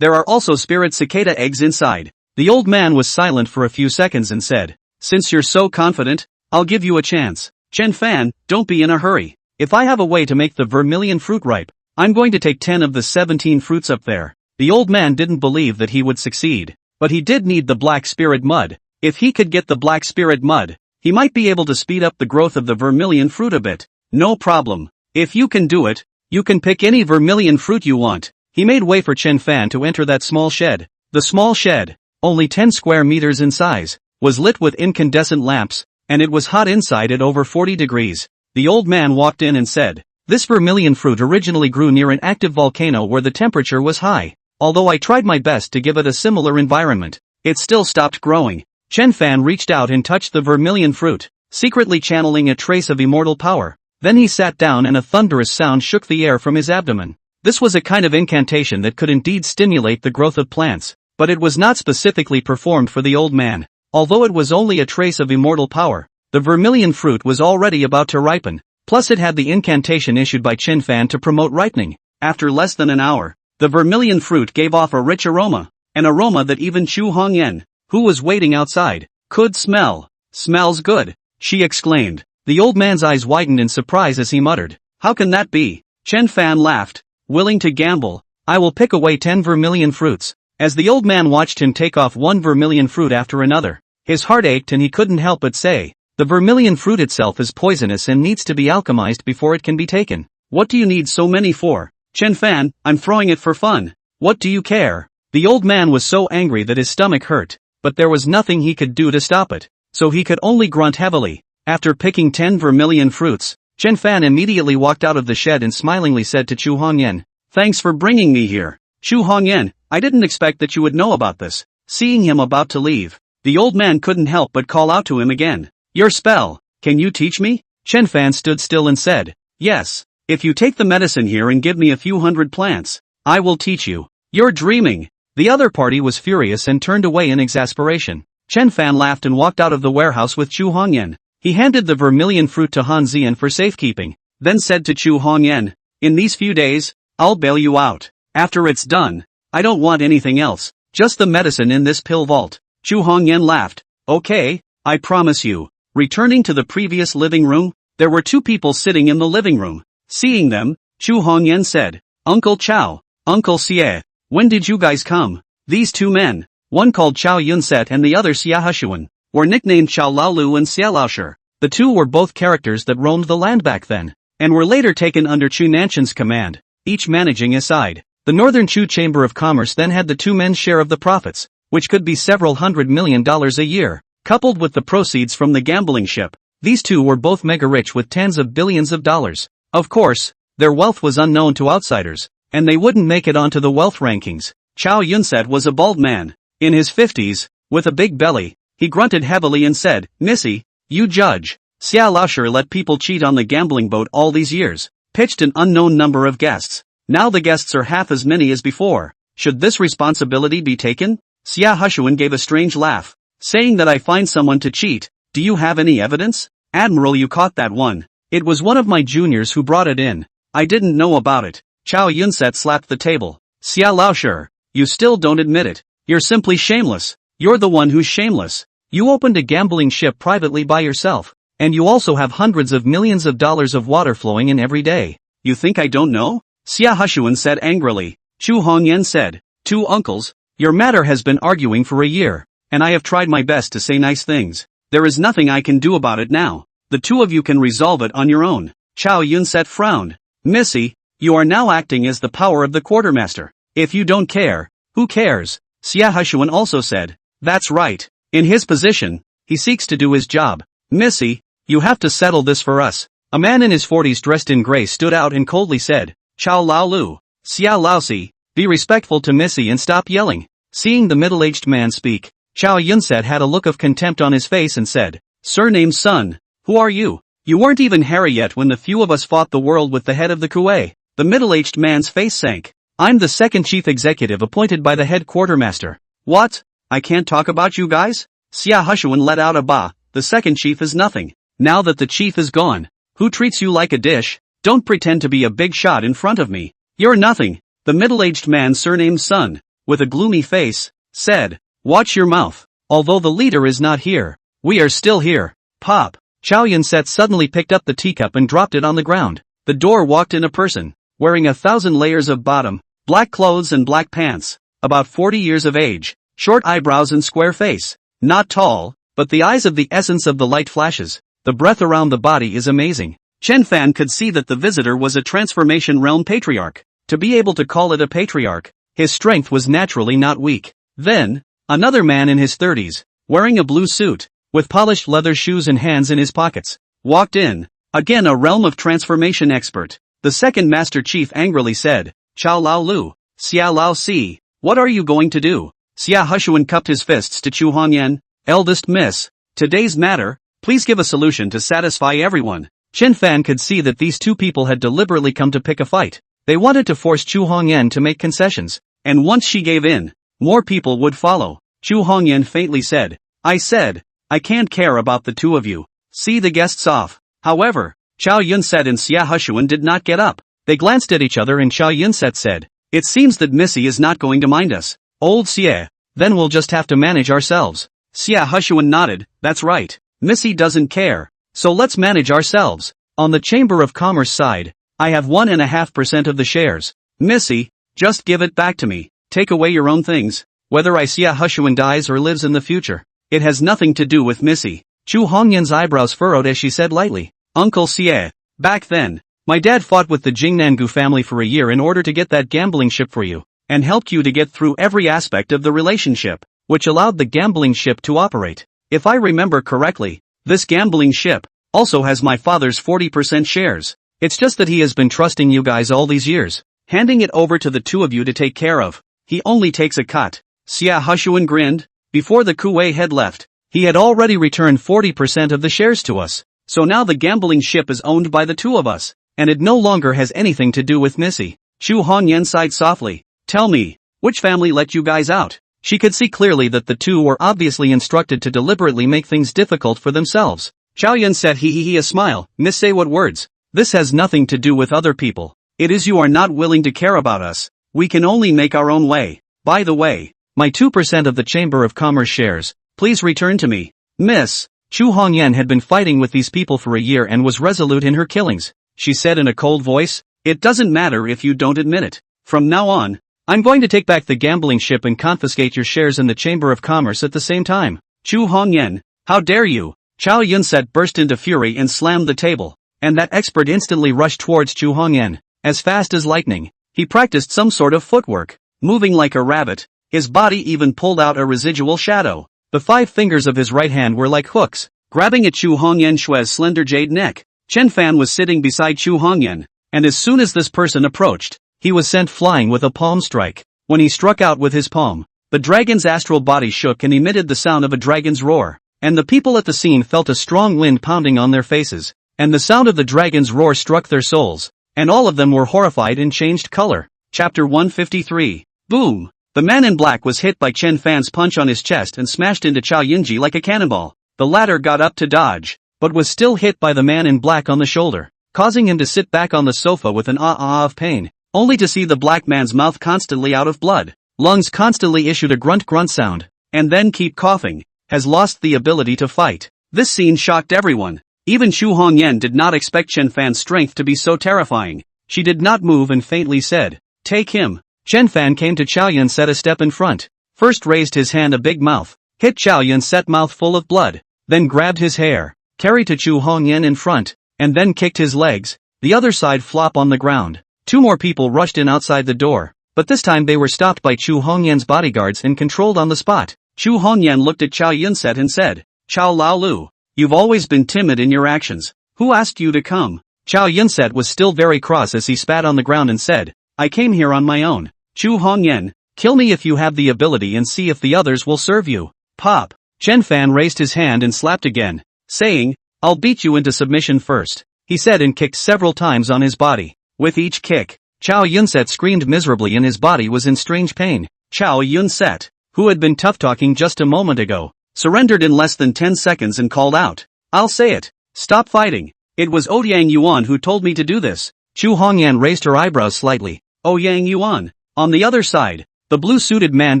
are also spirit cicada eggs inside. The old man was silent for a few seconds and said, since you're so confident, I'll give you a chance. Chen Fan, don't be in a hurry. If I have a way to make the vermilion fruit ripe, I'm going to take 10 of the 17 fruits up there. The old man didn't believe that he would succeed, but he did need the black spirit mud. If he could get the black spirit mud, he might be able to speed up the growth of the vermilion fruit a bit. No problem. If you can do it, you can pick any vermilion fruit you want. He made way for Chen Fan to enter that small shed. The small shed, only 10 square meters in size, was lit with incandescent lamps, and it was hot inside at over 40 degrees. The old man walked in and said, this vermilion fruit originally grew near an active volcano where the temperature was high. Although I tried my best to give it a similar environment, it still stopped growing. Chen Fan reached out and touched the vermilion fruit, secretly channeling a trace of immortal power. Then he sat down and a thunderous sound shook the air from his abdomen. This was a kind of incantation that could indeed stimulate the growth of plants, but it was not specifically performed for the old man. Although it was only a trace of immortal power, the vermilion fruit was already about to ripen, plus it had the incantation issued by Chen Fan to promote ripening. After less than an hour, the vermilion fruit gave off a rich aroma, an aroma that even Chu Hongyan, who was waiting outside, could smell. Smells good, she exclaimed. The old man's eyes widened in surprise as he muttered, how can that be? Chen Fan laughed. Willing to gamble, I will pick away 10 vermilion fruits. As the old man watched him take off one vermilion fruit after another, his heart ached and he couldn't help but say, the vermilion fruit itself is poisonous and needs to be alchemized before it can be taken. What do you need so many for? Chen Fan, I'm throwing it for fun. What do you care? The old man was so angry that his stomach hurt, but there was nothing he could do to stop it, so he could only grunt heavily. After picking 10 vermilion fruits, Chen Fan immediately walked out of the shed and smilingly said to Chu Hongyan, thanks for bringing me here. Chu Hongyan, I didn't expect that you would know about this. Seeing him about to leave, the old man couldn't help but call out to him again. Your spell, can you teach me? Chen Fan stood still and said, yes, if you take the medicine here and give me a few hundred plants, I will teach you. You're dreaming. The other party was furious and turned away in exasperation. Chen Fan laughed and walked out of the warehouse with Chu Hongyan. He handed the vermilion fruit to Han Zian for safekeeping, then said to Chu Hongyan, in these few days, I'll bail you out. After it's done, I don't want anything else, just the medicine in this pill vault. Chu Hongyan laughed. Okay, I promise you. Returning to the previous living room, there were two people sitting in the living room. Seeing them, Chu Hongyan said, Uncle Chao, Uncle Xie, when did you guys come? These two men, one called Chao Yunset and the other Xia Hushuan, were nicknamed Chao Laolu and Xia Laoshi. The two were both characters that roamed the land back then, and were later taken under Chu Nanshan's command, each managing a side. The Northern Chu Chamber of Commerce then had the two men's share of the profits, which could be several $100 million a year, coupled with the proceeds from the gambling ship. These two were both mega rich with tens of billions of dollars. Of course, their wealth was unknown to outsiders, and they wouldn't make it onto the wealth rankings. Chao Yunset was a bald man, in his 50s, with a big belly. He grunted heavily and said, Missy, you judge. Xia Laoshi let people cheat on the gambling boat all these years, pitched an unknown number of guests. Now the guests are half as many as before. Should this responsibility be taken? Xia Hushuan gave a strange laugh, saying that I find someone to cheat. Do you have any evidence? Admiral, you caught that one. It was one of my juniors who brought it in. I didn't know about it. Chao Yunset slapped the table. Xia Laoshi, you still don't admit it. You're simply shameless. You're the one who's shameless. You opened a gambling ship privately by yourself, and you also have hundreds of millions of dollars of water flowing in every day. You think I don't know? Xia Hushuan said angrily. Chu Hongyan said, two uncles, your matter has been arguing for a year, and I have tried my best to say nice things. There is nothing I can do about it now. The two of you can resolve it on your own. Chao Yunset frowned. Missy, You are now acting as the power of the quartermaster. If you don't care, who cares? Xia Hushuan also said. That's right. In his position, he seeks to do his job. Missy, you have to settle this for us. A man in his 40s dressed in gray stood out and coldly said, Chao Lao Lu, Xia Laosi, be respectful to Missy and stop yelling. Seeing the middle-aged man speak, Chao Yunset had a look of contempt on his face and said, Surname son, who are you? You weren't even Harry yet when the few of us fought the world with the head of the Kuei. The middle-aged man's face sank. I'm the second chief executive appointed by the head quartermaster. What? I can't talk about you guys? Xia Hushuan let out a ba. The second chief is nothing. Now that the chief is gone, who treats you like a dish? Don't pretend to be a big shot in front of me. You're nothing. The middle-aged man surnamed Sun, with a gloomy face, said, Watch your mouth. Although the leader is not here, we are still here. Pop. Chao Yunset suddenly picked up the teacup and dropped it on the ground. The door walked in a person, wearing 1,000 layers of bottom, black clothes and black pants, about 40 years of age, short eyebrows and square face. Not tall, but the eyes of the essence of the light flashes. The breath around the body is amazing. Chen Fan could see that the visitor was a transformation realm patriarch. To be able to call it a patriarch, his strength was naturally not weak. Then, another man in his 30s, wearing a blue suit, with polished leather shoes and hands in his pockets, walked in. Again a realm of transformation expert. The second Master Chief angrily said, Chao Lao Lu, Xia Lao Si, what are you going to do? Xia Hushuan cupped his fists to Chu Hongyan. Eldest miss, today's matter, please give a solution to satisfy everyone. Chen Fan could see that these two people had deliberately come to pick a fight. They wanted to force Chu Hongyan to make concessions, and once she gave in, more people would follow. Chu Hongyan faintly said, I can't care about the two of you. See the guests off. However, Chao Yunset and Xia Hushuan did not get up. They glanced at each other and Chao Yunset said, It seems that Missy is not going to mind us. Old Xie, then we'll just have to manage ourselves. Xia Hushuan nodded, that's right. Missy doesn't care, so let's manage ourselves. On the Chamber of Commerce side, I have 1.5% of the shares. Missy, just give it back to me. Take away your own things. Whether I Xia Hushuan dies or lives in the future, it has nothing to do with Missy. Chu Hongyan's eyebrows furrowed as she said lightly, Uncle Xie, back then, my dad fought with the Jingnangu family for a year in order to get that gambling ship for you, and helped you to get through every aspect of the relationship, which allowed the gambling ship to operate. If I remember correctly, this gambling ship also has my father's 40% shares. It's just that he has been trusting you guys all these years, handing it over to the two of you to take care of. He only takes a cut. Xia Hushuan grinned. Before the Kuei had left, he had already returned 40% of the shares to us. So now the gambling ship is owned by the two of us, and it no longer has anything to do with Missy. Chu Hongyan sighed softly. Tell me, which family let you guys out? She could see clearly that the two were obviously instructed to deliberately make things difficult for themselves. Chao Yun said a smile. Miss say what words? This has nothing to do with other people. It is you are not willing to care about us. We can only make our own way. By the way, my 2% of the Chamber of Commerce shares, please return to me. Miss, Chu Hongyan had been fighting with these people for a year and was resolute in her killings. She said in a cold voice, It doesn't matter if you don't admit it. From now on, I'm going to take back the gambling ship and confiscate your shares in the Chamber of Commerce at the same time. Chu Hongyan, how dare you? Chao Yunset burst into fury and slammed the table, and that expert instantly rushed towards Chu Hongyan, as fast as lightning. He practiced some sort of footwork, moving like a rabbit, his body even pulled out a residual shadow. The 5 fingers of his right hand were like hooks, grabbing at Chu Hongyan Shue's slender jade neck. Chen Fan was sitting beside Chu Hongyan, and as soon as this person approached, he was sent flying with a palm strike. When he struck out with his palm, the dragon's astral body shook and emitted the sound of a dragon's roar, and the people at the scene felt a strong wind pounding on their faces, and the sound of the dragon's roar struck their souls, and all of them were horrified and changed color. Chapter 153. Boom! The man in black was hit by Chen Fan's punch on his chest and smashed into Chao Yunji like a cannonball. The latter got up to dodge, but was still hit by the man in black on the shoulder, causing him to sit back on the sofa with an ah of pain, only to see the black man's mouth constantly out of blood, lungs constantly issued a grunt sound, and then keep coughing, has lost the ability to fight. This scene shocked everyone. Even Chu Hongyan did not expect Chen Fan's strength to be so terrifying. She did not move and faintly said, Take him. Chen Fan came to Chao Yunset a step in front, first raised his hand a big mouth, hit Chao Yunset mouth full of blood, then grabbed his hair, carried to Chu Hongyan in front, and then kicked his legs, the other side flop on the ground. 2 more people rushed in outside the door, but this time they were stopped by Chu Hongyan's bodyguards and controlled on the spot. Chu Hongyan looked at Chow Yun-set and said, "Chow Lao Lu, you've always been timid in your actions. Who asked you to come?" Chow Yun-set was still very cross as he spat on the ground and said, "I came here on my own." Chu Hongyan, "Kill me if you have the ability and see if the others will serve you." Pop. Chen Fan raised his hand and slapped again, saying, "I'll beat you into submission first," he said and kicked several times on his body. With each kick, Chow Yun-set screamed miserably and his body was in strange pain. Chow Yun-set, who had been tough-talking just a moment ago, surrendered in less than 10 seconds and called out, "I'll say it. Stop fighting. It was Ouyang Yuan who told me to do this." Chu Hongyan raised her eyebrows slightly. Ouyang Yuan. On the other side, the blue-suited man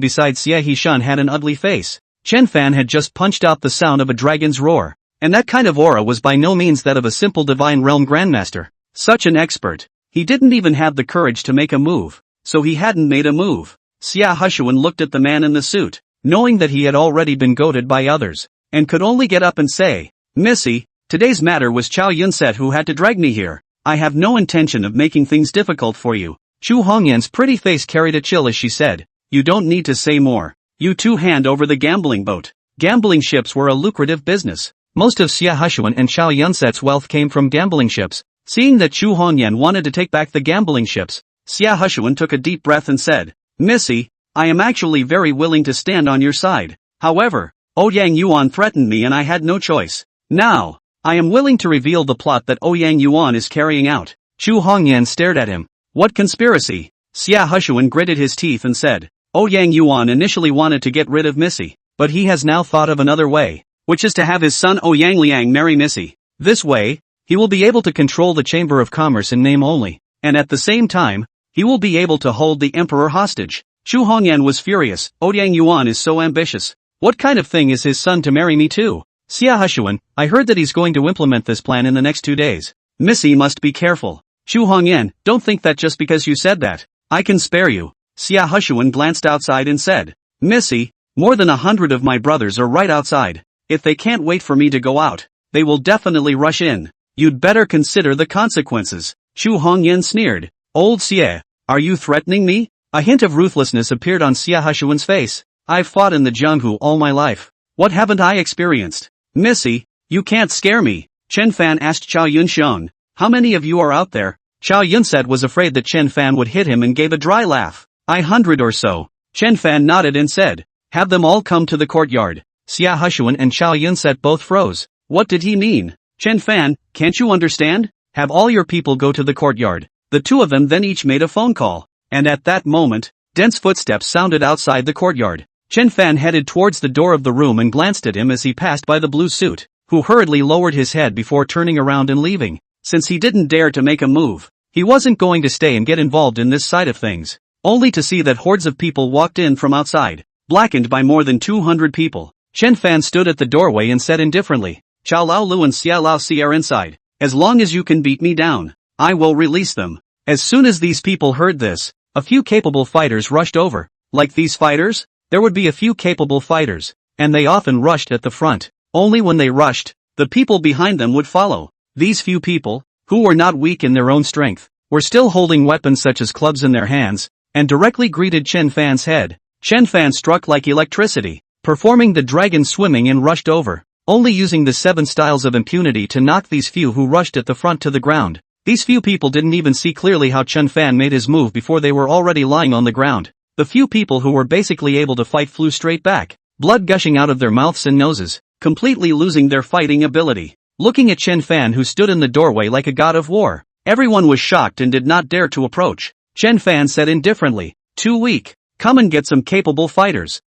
beside Xie Hishun had an ugly face. Chen Fan had just punched out the sound of a dragon's roar, and that kind of aura was by no means that of a simple divine realm grandmaster. Such an expert, he didn't even have the courage to make a move, so he hadn't made a move. Xia Hushuan looked at the man in the suit, knowing that he had already been goaded by others, and could only get up and say, "Missy, today's matter was Chow Yun-set who had to drag me here. I have no intention of making things difficult for you." Chu Hongyan's pretty face carried a chill as she said, "You don't need to say more. You two hand over the gambling boat." Gambling ships were a lucrative business. Most of Xia Hushuan and Chow Yun-set's wealth came from gambling ships. Seeing that Chu Hongyan wanted to take back the gambling ships, Xia Hushuan took a deep breath and said, "Missy, I am actually very willing to stand on your side. However, Ouyang Yuan threatened me and I had no choice. Now, I am willing to reveal the plot that Ouyang Yuan is carrying out." Chu Hongyan stared at him. "What conspiracy?" Xia Hushuan gritted his teeth and said, "Ouyang Yuan initially wanted to get rid of Missy, but he has now thought of another way, which is to have his son Ouyang Liang marry Missy. This way, he will be able to control the Chamber of Commerce in name only, and at the same time, he will be able to hold the emperor hostage." Chu Hongyan was furious. Ouyang Yuan is so ambitious. What kind of thing is his son to marry me to? Xia Hushuan, I heard that he's going to implement this plan in the next 2 days. Missy must be careful. Chu Hongyan, don't think that just because you said that, I can spare you. Xia Hushuan glanced outside and said, "Missy, more than 100 of my brothers are right outside. If they can't wait for me to go out, they will definitely rush in. You'd better consider the consequences." Chu Hongyan sneered. "Old Xie, are you threatening me?" A hint of ruthlessness appeared on Xia Hushuan's face. "I've fought in the Jianghu all my life. What haven't I experienced?" "Missy, you can't scare me." Chen Fan asked Chow Yun-shun, "How many of you are out there?" Chow Yun-set was afraid that Chen Fan would hit him and gave a dry laugh. 100 or so. Chen Fan nodded and said, "Have them all come to the courtyard." Xia Hushuan and Chow Yun-set both froze. What did he mean? "Chen Fan, can't you understand? Have all your people go to the courtyard." The two of them then each made a phone call, and at that moment, dense footsteps sounded outside the courtyard. Chen Fan headed towards the door of the room and glanced at him as he passed by the blue suit, who hurriedly lowered his head before turning around and leaving. Since he didn't dare to make a move, he wasn't going to stay and get involved in this side of things, only to see that hordes of people walked in from outside, blackened by more than 200 people. Chen Fan stood at the doorway and said indifferently, "Chow Lao Lu and Xia Lao Si are inside. As long as you can beat me down, I will release them." As soon as these people heard this, a few capable fighters rushed over. Like these fighters? There would be a few capable fighters, and they often rushed at the front. Only when they rushed, the people behind them would follow. These few people, who were not weak in their own strength, were still holding weapons such as clubs in their hands, and directly greeted Chen Fan's head. Chen Fan struck like electricity, performing the dragon swimming and rushed over, only using the 7 styles of impunity to knock these few who rushed at the front to the ground. These few people didn't even see clearly how Chen Fan made his move before they were already lying on the ground. The few people who were basically able to fight flew straight back, blood gushing out of their mouths and noses, completely losing their fighting ability. Looking at Chen Fan, who stood in the doorway like a god of war, everyone was shocked and did not dare to approach. Chen Fan said indifferently, "Too weak. Come and get some capable fighters."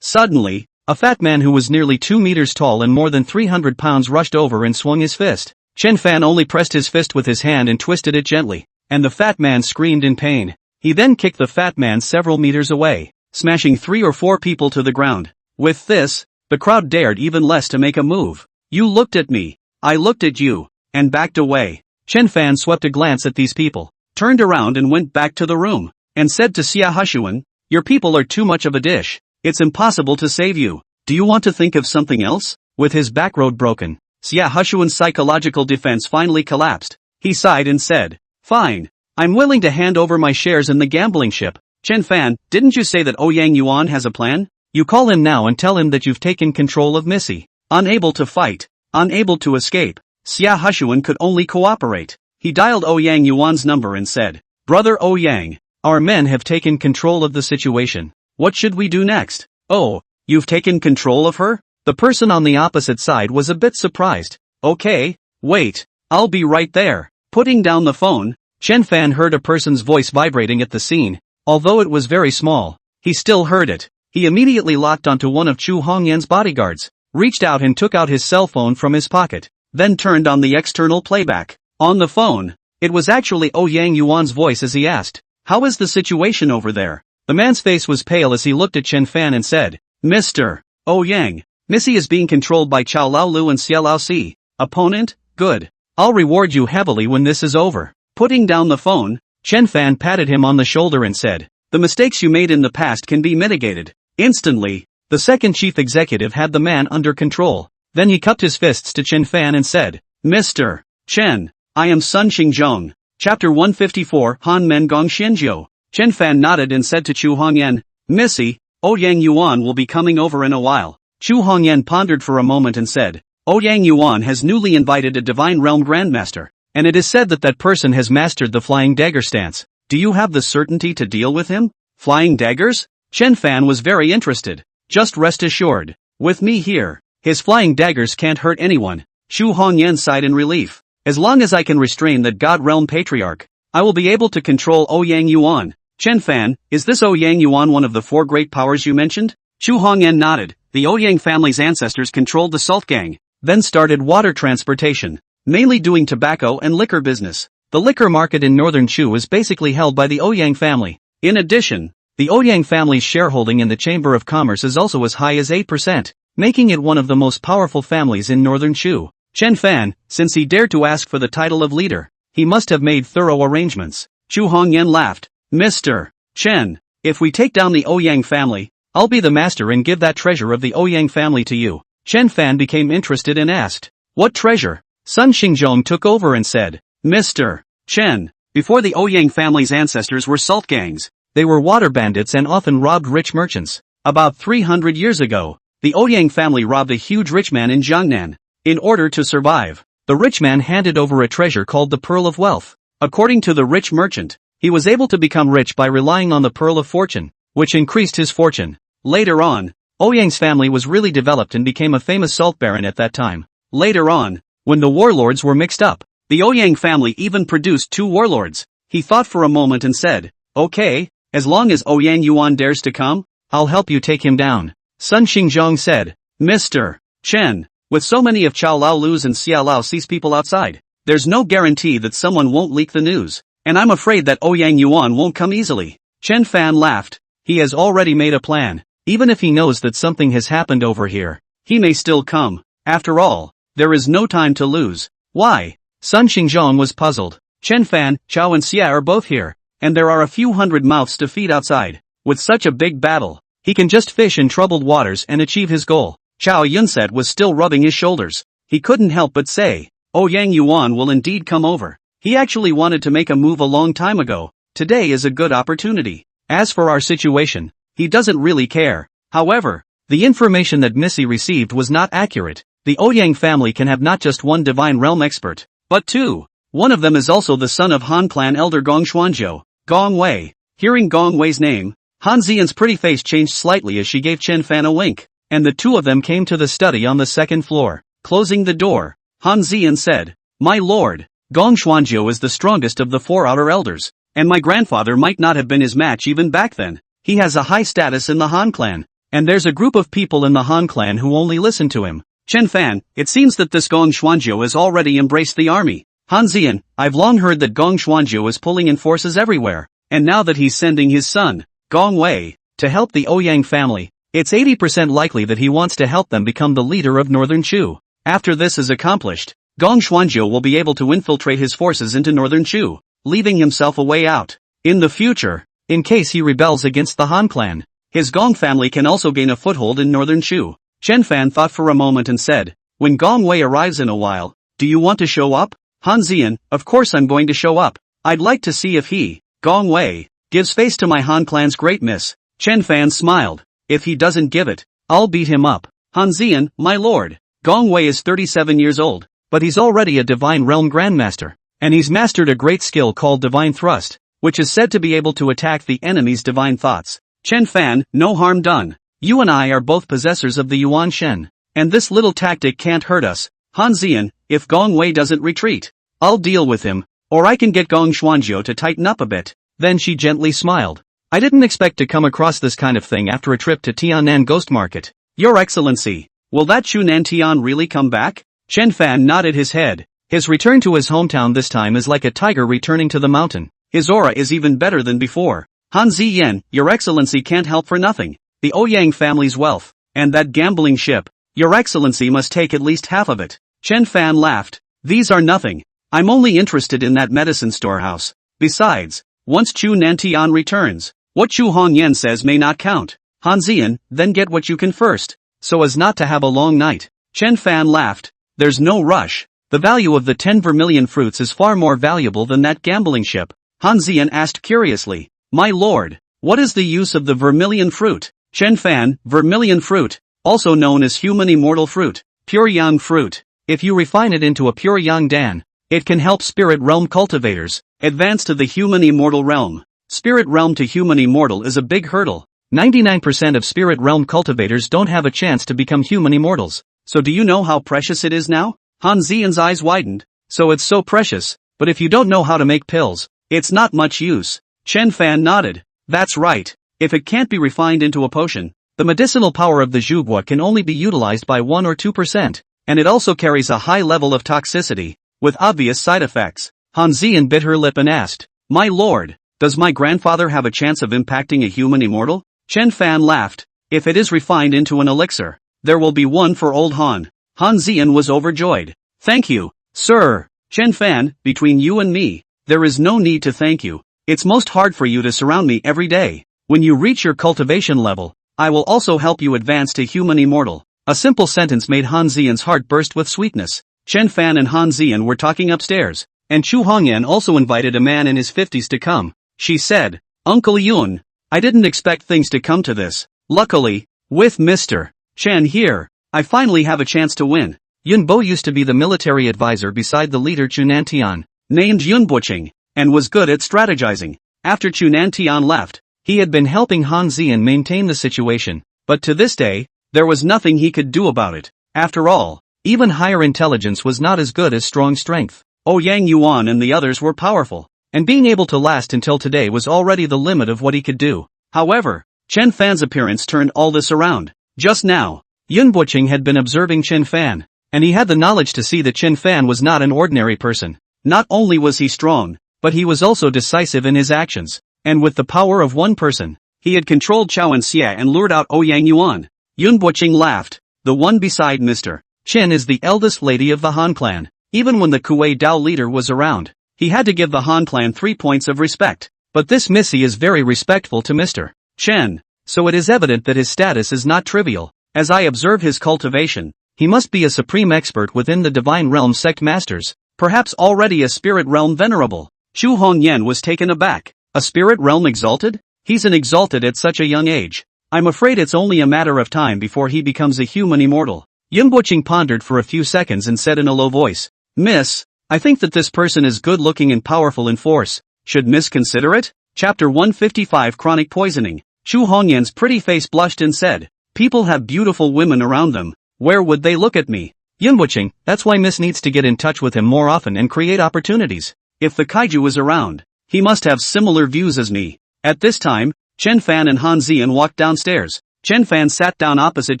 Suddenly, a fat man who was nearly 2 meters tall and more than 300 pounds rushed over and swung his fist. Chen Fan only pressed his fist with his hand and twisted it gently, and the fat man screamed in pain. He then kicked the fat man several meters away, smashing 3 or 4 people to the ground. With this, the crowd dared even less to make a move. "You looked at me, I looked at you, and backed away." Chen Fan swept a glance at these people, turned around and went back to the room, and said to Xia Hushuan, "Your people are too much of a dish. It's impossible to save you. Do you want to think of something else?" With his back road broken, Xia Hushuan's psychological defense finally collapsed. He sighed and said, "Fine, I'm willing to hand over my shares in the gambling ship. Chen Fan, didn't you say that Ouyang Yuan has a plan? You call him now and tell him that you've taken control of Missy. Unable to fight, unable to escape, Xia Hushuan could only cooperate. He dialed Ouyang Yuan's number and said, Brother Ouyang, our men have taken control of the situation. What should we do next? Oh, you've taken control of her? The person on the opposite side was a bit surprised. Okay, wait, I'll be right there. Putting down the phone, Chen Fan heard a person's voice vibrating at the scene. Although it was very small, he still heard it. He immediately locked onto one of Chu Hongyan's bodyguards, reached out and took out his cell phone from his pocket, then turned on the external playback. On the phone, it was actually Ouyang Yuan's voice as he asked, How is the situation over there? The man's face was pale as he looked at Chen Fan and said, Mr. Ouyang, Missy is being controlled by Chao Lao Lu and Xia Lao Si. Opponent? Good. I'll reward you heavily when this is over. Putting down the phone, Chen Fan patted him on the shoulder and said, The mistakes you made in the past can be mitigated. Instantly, the second chief executive had the man under control. Then he cupped his fists to Chen Fan and said, Mr. Chen, I am Sun Xingzhong. Chapter 154 Han Men Gong Xianjiu. Chen Fan nodded and said to Chu Hongyan, Missy, Ouyang Yuan will be coming over in a while. Chu Hongyan pondered for a moment and said, Ouyang Yuan has newly invited a Divine Realm Grandmaster, and it is said that that person has mastered the flying dagger stance. Do you have the certainty to deal with him? Flying daggers? Chen Fan was very interested. Just rest assured. With me here, his flying daggers can't hurt anyone. Chu Hongyan sighed in relief. As long as I can restrain that God Realm Patriarch, I will be able to control Ouyang Yuan. Chen Fan, is this Ouyang Yuan one of the four great powers you mentioned? Chu Hongyan nodded. The Ouyang family's ancestors controlled the Salt Gang, then started water transportation, mainly doing tobacco and liquor business. The liquor market in northern Chu is basically held by the Ouyang family. In addition, the Ouyang family's shareholding in the Chamber of Commerce is also as high as 8%, making it one of the most powerful families in northern Chu. Chen Fan, since he dared to ask for the title of leader, he must have made thorough arrangements. Chu Hongyan laughed. Mr. Chen, if we take down the Ouyang family, I'll be the master and give that treasure of the Ouyang family to you. Chen Fan became interested and asked, What treasure? Sun Xingzhong took over and said, Mr. Chen, before the Ouyang family's ancestors were salt gangs, they were water bandits and often robbed rich merchants. About 300 years ago, the Ouyang family robbed a huge rich man in Jiangnan. In order to survive, the rich man handed over a treasure called the Pearl of Wealth. According to the rich merchant, he was able to become rich by relying on the Pearl of Fortune, which increased his fortune. Later on, Ouyang's family was really developed and became a famous salt baron at that time. Later on, when the warlords were mixed up, the Ouyang family even produced 2 warlords. He thought for a moment and said, Okay, as long as Ouyang Yuan dares to come, I'll help you take him down. Sun Xingzhong said, Mr. Chen, with so many of Chao Lao Lu's and Xia Lao Si's people outside, there's no guarantee that someone won't leak the news. And I'm afraid that Ouyang Yuan won't come easily. Chen Fan laughed. He has already made a plan. Even if he knows that something has happened over here, he may still come. After all, there is no time to lose. Why? Sun Xingzhong was puzzled. Chen Fan, Chao and Xia are both here, and there are a few hundred mouths to feed outside. With such a big battle, he can just fish in troubled waters and achieve his goal. Chao Yunset was still rubbing his shoulders. He couldn't help but say, Ouyang Yuan will indeed come over. He actually wanted to make a move a long time ago. Today is a good opportunity. As for our situation, he doesn't really care. However, the information that Missy received was not accurate. The Ouyang family can have not just one divine realm expert, but 2. One of them is also the son of Han clan elder Gong Xuanzhou, Gong Wei. Hearing Gong Wei's name, Han Xian's pretty face changed slightly as she gave Chen Fan a wink, and the 2 of them came to the study on the 2nd floor. Closing the door, Han Xian said, My lord, Gong Xuanzhou is the strongest of the 4 outer elders, and my grandfather might not have been his match even back then. He has a high status in the Han clan, and there's a group of people in the Han clan who only listen to him. Chen Fan, it seems that this Gong Xuanzhou has already embraced the army. Han Xian, I've long heard that Gong Xuanzhou is pulling in forces everywhere, and now that he's sending his son, Gong Wei, to help the Ouyang family, it's 80% likely that he wants to help them become the leader of northern Chu. After this is accomplished, Gong Xuanzhou will be able to infiltrate his forces into northern Chu, leaving himself a way out. In the future, in case he rebels against the Han clan, his Gong family can also gain a foothold in northern Chu. Chen Fan thought for a moment and said, When Gong Wei arrives in a while, do you want to show up? Han Xian, of course I'm going to show up. I'd like to see if he, Gong Wei, gives face to my Han clan's great miss. Chen Fan smiled. If he doesn't give it, I'll beat him up. Han Zian, my lord. Gong Wei is 37 years old, but he's already a Divine Realm Grandmaster, and he's mastered a great skill called Divine Thrust, which is said to be able to attack the enemy's divine thoughts. Chen Fan, no harm done. You and I are both possessors of the Yuan Shen, and this little tactic can't hurt us. Han Zian, if Gong Wei doesn't retreat, I'll deal with him, or I can get Gong Xuanjiu to tighten up a bit. Then she gently smiled. I didn't expect to come across this kind of thing after a trip to Tianan Ghost Market. Your Excellency, will that Chu Nantian really come back? Chen Fan nodded his head. His return to his hometown this time is like a tiger returning to the mountain. His aura is even better than before. Han Ziyan, Your Excellency can't help for nothing. The Ouyang family's wealth, and that gambling ship, Your Excellency must take at least half of it. Chen Fan laughed. These are nothing. I'm only interested in that medicine storehouse. Besides, once Chu Nantian returns, what Chu Hongyan says may not count. Han Ziyan, then get what you can first, so as not to have a long night. Chen Fan laughed. There's no rush. The value of the 10 vermilion fruits is far more valuable than that gambling ship. Han Ziyan asked curiously. My lord, what is the use of the vermilion fruit? Chen Fan, vermilion fruit, also known as human immortal fruit, pure yang fruit. If you refine it into a pure yang dan, it can help spirit realm cultivators advance to the human immortal realm. Spirit realm to human immortal is a big hurdle. 99% of spirit realm cultivators don't have a chance to become human immortals. So do you know how precious it is now? Han Ziyan's eyes widened. So it's so precious, but if you don't know how to make pills, it's not much use. Chen Fan nodded. That's right. If it can't be refined into a potion, the medicinal power of the Zhugua can only be utilized by 1 or 2%, and it also carries a high level of toxicity, with obvious side effects. Han Ziyan bit her lip and asked, My lord, does my grandfather have a chance of impacting a human immortal? Chen Fan laughed. If it is refined into an elixir, there will be one for old Han. Han Ziyan was overjoyed. Thank you, sir. Chen Fan, between you and me, there is no need to thank you. It's most hard for you to surround me every day. When you reach your cultivation level, I will also help you advance to human immortal. A simple sentence made Han Ziyan's heart burst with sweetness. Chen Fan and Han Ziyan were talking upstairs, and Chu Hongyan also invited a man in his 50s to come. She said, Uncle Yun, I didn't expect things to come to this. Luckily, with Mr. Chen here, I finally have a chance to win. Yun Bo used to be the military advisor beside the leader Chu Nantian, named Yun Buqing, and was good at strategizing. After Chu Nantian left, he had been helping Han Ziyan maintain the situation, but to this day, there was nothing he could do about it. After all, even higher intelligence was not as good as strong strength. Ouyang Yuan and the others were powerful, and being able to last until today was already the limit of what he could do. However, Chen Fan's appearance turned all this around. Just now, Yun Buqing had been observing Chen Fan, and he had the knowledge to see that Chen Fan was not an ordinary person. Not only was he strong, but he was also decisive in his actions, and with the power of one person, he had controlled Chao and Xia and lured out Ouyang Yuan. Yun Buqing laughed. The one beside Mr. Chen is the eldest lady of the Han clan. Even when the Kuei Dao leader was around, he had to give the Han clan 3 points of respect. But this Missy is very respectful to Mr. Chen, so it is evident that his status is not trivial. As I observe his cultivation, he must be a supreme expert within the Divine Realm sect masters, perhaps already a spirit realm venerable. Chu Hongyan was taken aback. A spirit realm exalted? He's an exalted at such a young age. I'm afraid it's only a matter of time before he becomes a human immortal. Yun Buqing pondered for a few seconds and said in a low voice, Miss, I think that this person is good-looking and powerful in force. Should Miss consider it? Chapter 155 Chronic Poisoning. Chu Hongyan's pretty face blushed and said, People have beautiful women around them. Where would they look at me? Yun Buqing, that's why Miss needs to get in touch with him more often and create opportunities. If the kaiju is around, he must have similar views as me. At this time, Chen Fan and Han Ziyan walked downstairs. Chen Fan sat down opposite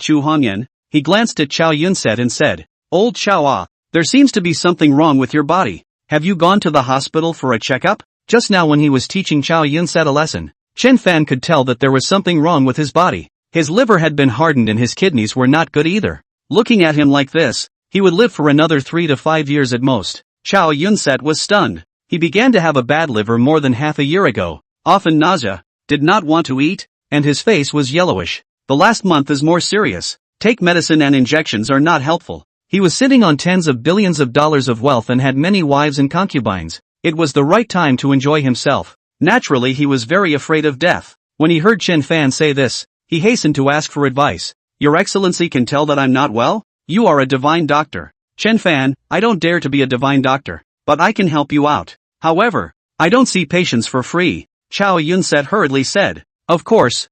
Chu Hongyan. He glanced at Chao Yunset and said, Old Chao, there seems to be something wrong with your body. Have you gone to the hospital for a checkup? Just now when he was teaching Chao Yunset a lesson, Chen Fan could tell that there was something wrong with his body. His liver had been hardened and his kidneys were not good either. Looking at him like this, he would live for another 3 to 5 years at most. Chao Yunset was stunned. He began to have a bad liver more than half a year ago, often nausea, did not want to eat, and his face was yellowish. The last month is more serious. Take medicine and injections are not helpful. He was sitting on tens of billions of dollars of wealth and had many wives and concubines. It was the right time to enjoy himself. Naturally he was very afraid of death. When he heard Chen Fan say this, he hastened to ask for advice. Your Excellency can tell that I'm not well? You are a divine doctor. Chen Fan, I don't dare to be a divine doctor, but I can help you out. However, I don't see patients for free. Chow Yun-set hurriedly said. Of course,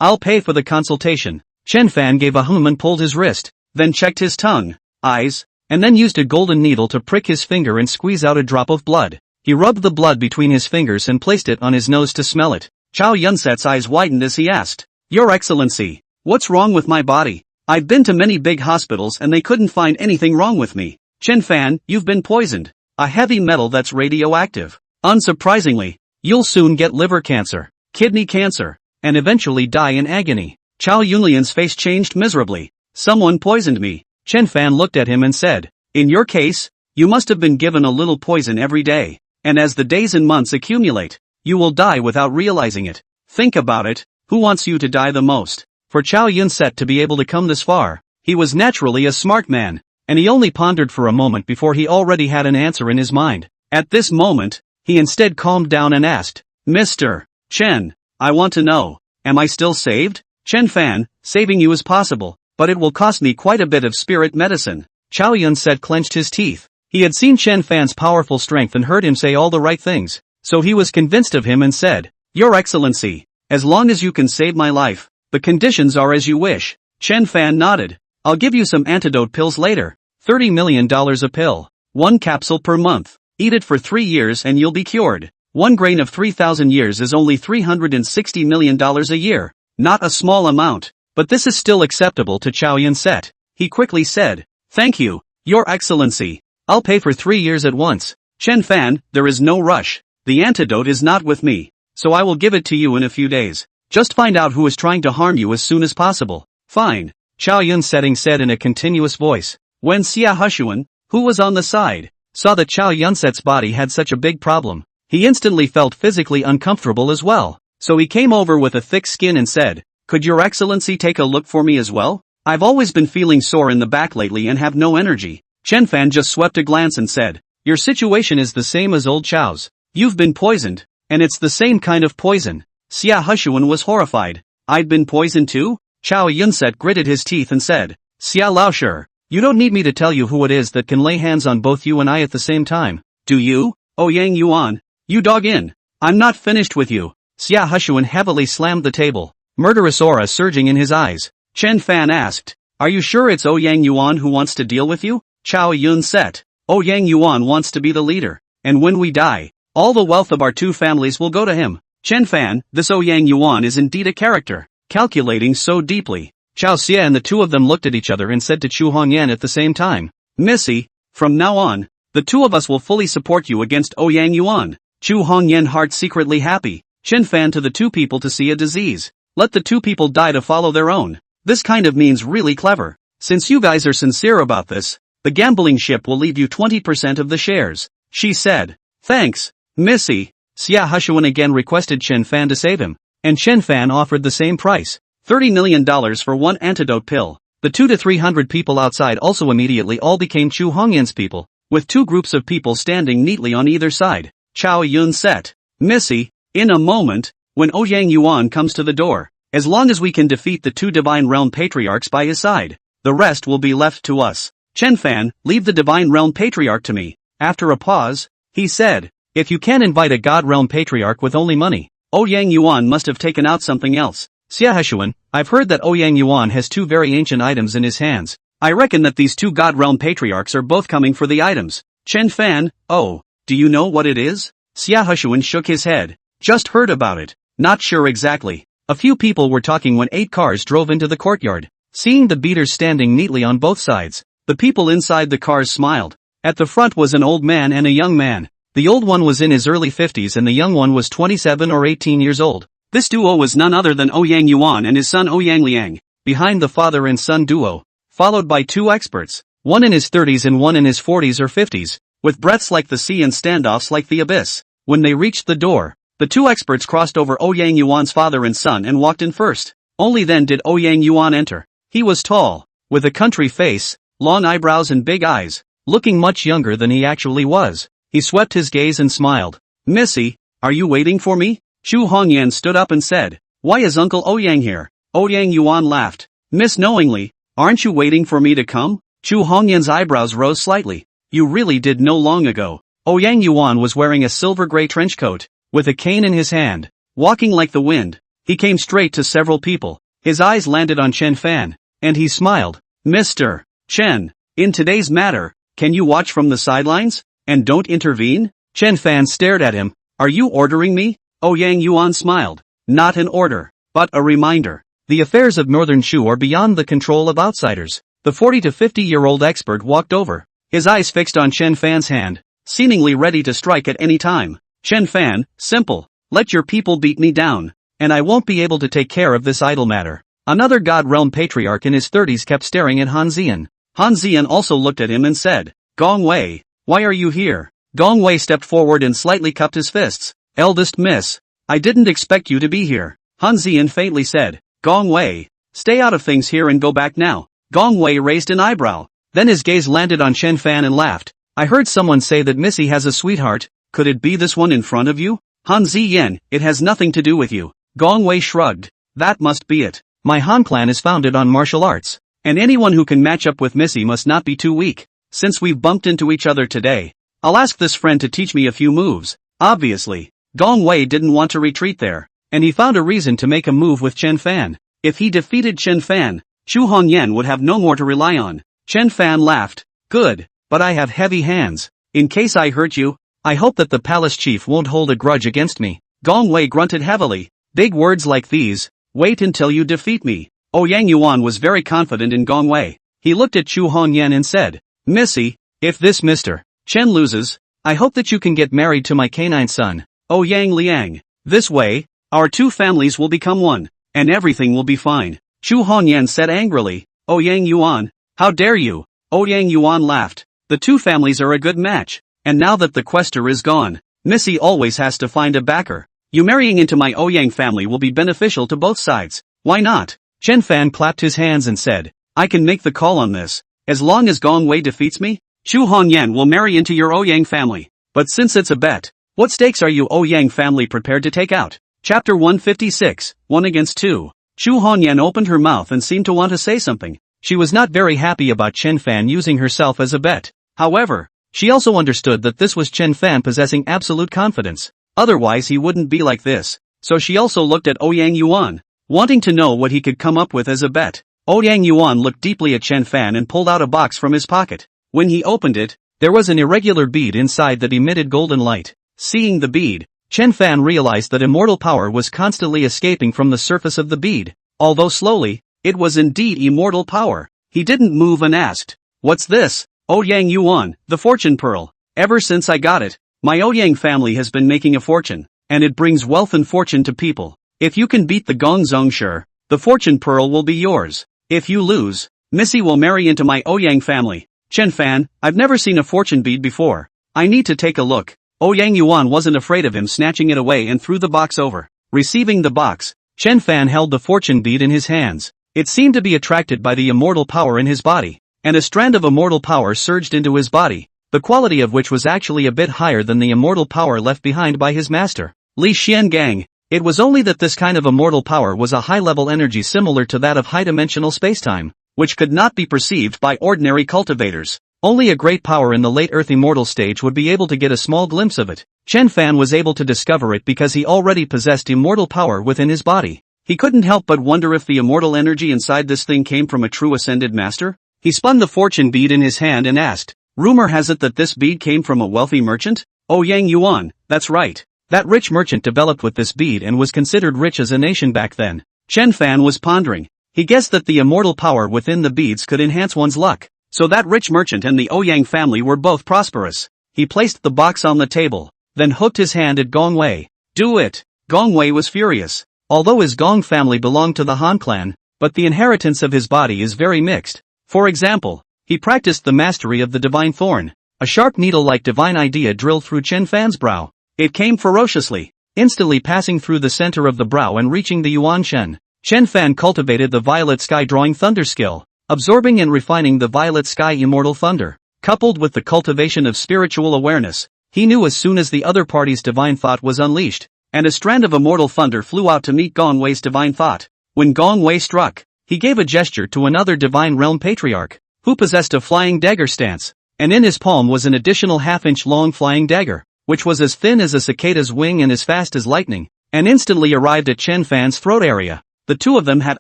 I'll pay for the consultation. Chen Fan gave a and pulled his wrist, then checked his tongue, eyes, and then used a golden needle to prick his finger and squeeze out a drop of blood. He rubbed the blood between his fingers and placed it on his nose to smell it. Chow Yun-set's eyes widened as he asked, Your Excellency, what's wrong with my body? I've been to many big hospitals and they couldn't find anything wrong with me. Chen Fan, you've been poisoned. A heavy metal that's radioactive. Unsurprisingly, you'll soon get liver cancer, kidney cancer, and eventually die in agony. Chow Yunlian's face changed miserably. Someone poisoned me. Chen Fan looked at him and said, In your case, you must have been given a little poison every day, and as the days and months accumulate, you will die without realizing it. Think about it, who wants you to die the most? For Chow Yun-set to be able to come this far, he was naturally a smart man, and he only pondered for a moment before he already had an answer in his mind. At this moment, he instead calmed down and asked, Mr. Chen, I want to know, am I still saved? Chen Fan, saving you is possible, but it will cost me quite a bit of spirit medicine. Chow Yun-set clenched his teeth. He had seen Chen Fan's powerful strength and heard him say all the right things, so he was convinced of him and said, Your Excellency, as long as you can save my life, the conditions are as you wish. Chen Fan nodded. I'll give you some antidote pills later. $30 million a pill. 1 capsule per month. Eat it for 3 years and you'll be cured. 1 grain of 3,000 years is only $360 million a year. Not a small amount, but this is still acceptable to Chow Yun-set. He quickly said, Thank you, Your Excellency. I'll pay for 3 years at once. Chen Fan, there is no rush. The antidote is not with me, so I will give it to you in a few days. Just find out who is trying to harm you as soon as possible. Fine, Chow Yun-setting said in a continuous voice. When Xia Hushuan, who was on the side, saw that Chow Yun-set's body had such a big problem, he instantly felt physically uncomfortable as well. So he came over with a thick skin and said, Could Your Excellency take a look for me as well? I've always been feeling sore in the back lately and have no energy. Chen Fan just swept a glance and said, Your situation is the same as old Chow's. You've been poisoned, and it's the same kind of poison. Xia Hushuan was horrified. I'd been poisoned too? Chow Yun-set gritted his teeth and said, Xia Laoshi, you don't need me to tell you who it is that can lay hands on both you and I at the same time, do you? Oh Yang Yuan, you dog in. I'm not finished with you. Xia Hushuan heavily slammed the table, murderous aura surging in his eyes. Chen Fan asked, Are you sure it's Yang Yuan who wants to deal with you? Chow Yun-set, Yang Yuan wants to be the leader, and when we die, all the wealth of our two families will go to him. Chen Fan, this Yang Yuan is indeed a character, calculating so deeply. Chow Xia and the two of them looked at each other and said to Chu Hongyan at the same time, Missy, from now on, the two of us will fully support you against Yang Yuan. Chu Hongyan heart secretly happy. Chen Fan to the two people to see a disease. Let the two people die to follow their own. This kind of means really clever. Since you guys are sincere about this, the gambling ship will leave you 20% of the shares. She said. Thanks, Missy. Xia Hushuan again requested Chen Fan to save him, and Chen Fan offered the same price, $30 million for 1 antidote pill. The 200 to 300 people outside also immediately all became Chu Hongyan's people, with 2 groups of people standing neatly on either side. Chow Yun-set, Missy, in a moment, when Yang Yuan comes to the door, as long as we can defeat the 2 Divine Realm Patriarchs by his side, the rest will be left to us. Chen Fan, leave the Divine Realm Patriarch to me. After a pause, he said, If you can't invite a God Realm Patriarch with only money, Yang Yuan must have taken out something else. Xia Hushuan, I've heard that Yang Yuan has 2 very ancient items in his hands. I reckon that these 2 God Realm Patriarchs are both coming for the items. Chen Fan, oh, do you know what it is? Xia Hushuan shook his head. Just heard about it. Not sure exactly. A few people were talking when 8 cars drove into the courtyard. Seeing the beaters standing neatly on both sides, the people inside the cars smiled. At the front was an old man and a young man. The old one was in his early 50s and the young one was 27 or 18 years old. This duo was none other than Yang Yuan and his son Yang Liang. Behind the father and son duo, followed by 2 experts, one in his 30s and one in his 40s or 50s, with breaths like the sea and standoffs like the abyss. When they reached the door, the 2 experts crossed over Yang Yuan's father and son and walked in first. Only then did Yang Yuan enter. He was tall, with a country face, long eyebrows and big eyes, looking much younger than he actually was. He swept his gaze and smiled. Missy, are you waiting for me? Chu Hongyan stood up and said, why is Uncle Ouyang here? Ouyang Yuan laughed. Miss knowingly, aren't you waiting for me to come? Chu Hongyan's eyebrows rose slightly. You really did know long ago. Ouyang Yuan was wearing a silver-gray trench coat, with a cane in his hand, walking like the wind. He came straight to several people. His eyes landed on Chen Fan, and he smiled. Mr. Chen, in today's matter, can you watch from the sidelines, and don't intervene? Chen Fan stared at him. Are you ordering me? Ouyang Yuan smiled. Not an order, but a reminder. The affairs of Northern Shu are beyond the control of outsiders. The 40 to 50-year-old expert walked over, his eyes fixed on Chen Fan's hand, seemingly ready to strike at any time. Chen Fan, simple. Let your people beat me down, and I won't be able to take care of this idle matter. Another God Realm patriarch in his 30s kept staring at Han Xian. Han Xian also looked at him and said, Gong Wei, why are you here? Gong Wei stepped forward and slightly cupped his fists. Eldest miss, I didn't expect you to be here. Han Xian faintly said, Gong Wei, stay out of things here and go back now. Gong Wei raised an eyebrow. Then his gaze landed on Chen Fan and laughed. I heard someone say that Missy has a sweetheart. Could it be this one in front of you? Han Ziyan, it has nothing to do with you. Gong Wei shrugged. That must be it. My Han clan is founded on martial arts, and anyone who can match up with Missy must not be too weak. Since we've bumped into each other today, I'll ask this friend to teach me a few moves. Obviously, Gong Wei didn't want to retreat there, and he found a reason to make a move with Chen Fan. If he defeated Chen Fan, Chu Hongyan would have no more to rely on. Chen Fan laughed. Good, but I have heavy hands. In case I hurt you, I hope that the palace chief won't hold a grudge against me. Gong Wei grunted heavily. Big words like these. Wait until you defeat me. Ouyang Yuan was very confident in Gong Wei. He looked at Chu Hongyan and said, Missy, if this Mr. Chen loses, I hope that you can get married to my canine son, Ouyang Liang. This way, our two families will become one, and everything will be fine. Chu Hongyan said angrily, Ouyang Yuan, how dare you? Ouyang Yuan laughed. The two families are a good match, and now that the quester is gone, Missy always has to find a backer. You marrying into my Ouyang family will be beneficial to both sides. Why not? Chen Fan clapped his hands and said, I can make the call on this. As long as Gong Wei defeats me, Chu Hongyan will marry into your Ouyang family. But since it's a bet, what stakes are you Ouyang family prepared to take out? Chapter 156, 1 against 2. Chu Hongyan opened her mouth and seemed to want to say something. She was not very happy about Chen Fan using herself as a bet. However, she also understood that this was Chen Fan possessing absolute confidence. Otherwise he wouldn't be like this. So she also looked at Ouyang Yuan, wanting to know what he could come up with as a bet. Ouyang Yuan looked deeply at Chen Fan and pulled out a box from his pocket. When he opened it, there was an irregular bead inside that emitted golden light. Seeing the bead, Chen Fan realized that immortal power was constantly escaping from the surface of the bead. Although slowly, it was indeed immortal power. He didn't move and asked, What's this? Ouyang Yuan, the fortune pearl. Ever since I got it, my Ouyang family has been making a fortune, and it brings wealth and fortune to people. If you can beat the Gongzong Shi, the fortune pearl will be yours. If you lose, Missy will marry into my Ouyang family. Chen Fan, I've never seen a fortune bead before. I need to take a look. Ouyang Yuan wasn't afraid of him snatching it away and threw the box over. Receiving the box, Chen Fan held the fortune bead in his hands. It seemed to be attracted by the immortal power in his body, and a strand of immortal power surged into his body, the quality of which was actually a bit higher than the immortal power left behind by his master, Li Xiangang. It was only that this kind of immortal power was a high-level energy similar to that of high-dimensional spacetime, which could not be perceived by ordinary cultivators. Only a great power in the late Earth immortal stage would be able to get a small glimpse of it. Chen Fan was able to discover it because he already possessed immortal power within his body. He couldn't help but wonder if the immortal energy inside this thing came from a true ascended master. He spun the fortune bead in his hand and asked, Rumor has it that this bead came from a wealthy merchant? Ouyang Yuan, that's right. That rich merchant developed with this bead and was considered rich as a nation back then. Chen Fan was pondering. He guessed that the immortal power within the beads could enhance one's luck. So that rich merchant and the Ouyang family were both prosperous. He placed the box on the table, then hooked his hand at Gong Wei. Do it! Gong Wei was furious. Although his Gong family belonged to the Han clan, but the inheritance of his body is very mixed. For example, he practiced the mastery of the divine thorn. A sharp needle-like divine idea drilled through Chen Fan's brow. It came ferociously, instantly passing through the center of the brow and reaching the Yuan Shen. Chen Fan cultivated the violet sky drawing thunder skill, absorbing and refining the violet sky immortal thunder, coupled with the cultivation of spiritual awareness. He knew as soon as the other party's divine thought was unleashed, and a strand of immortal thunder flew out to meet Gong Wei's divine thought. When Gong Wei struck, he gave a gesture to another divine realm patriarch, who possessed a flying dagger stance, and in his palm was an additional half-inch long flying dagger, which was as thin as a cicada's wing and as fast as lightning, and instantly arrived at Chen Fan's throat area. The two of them had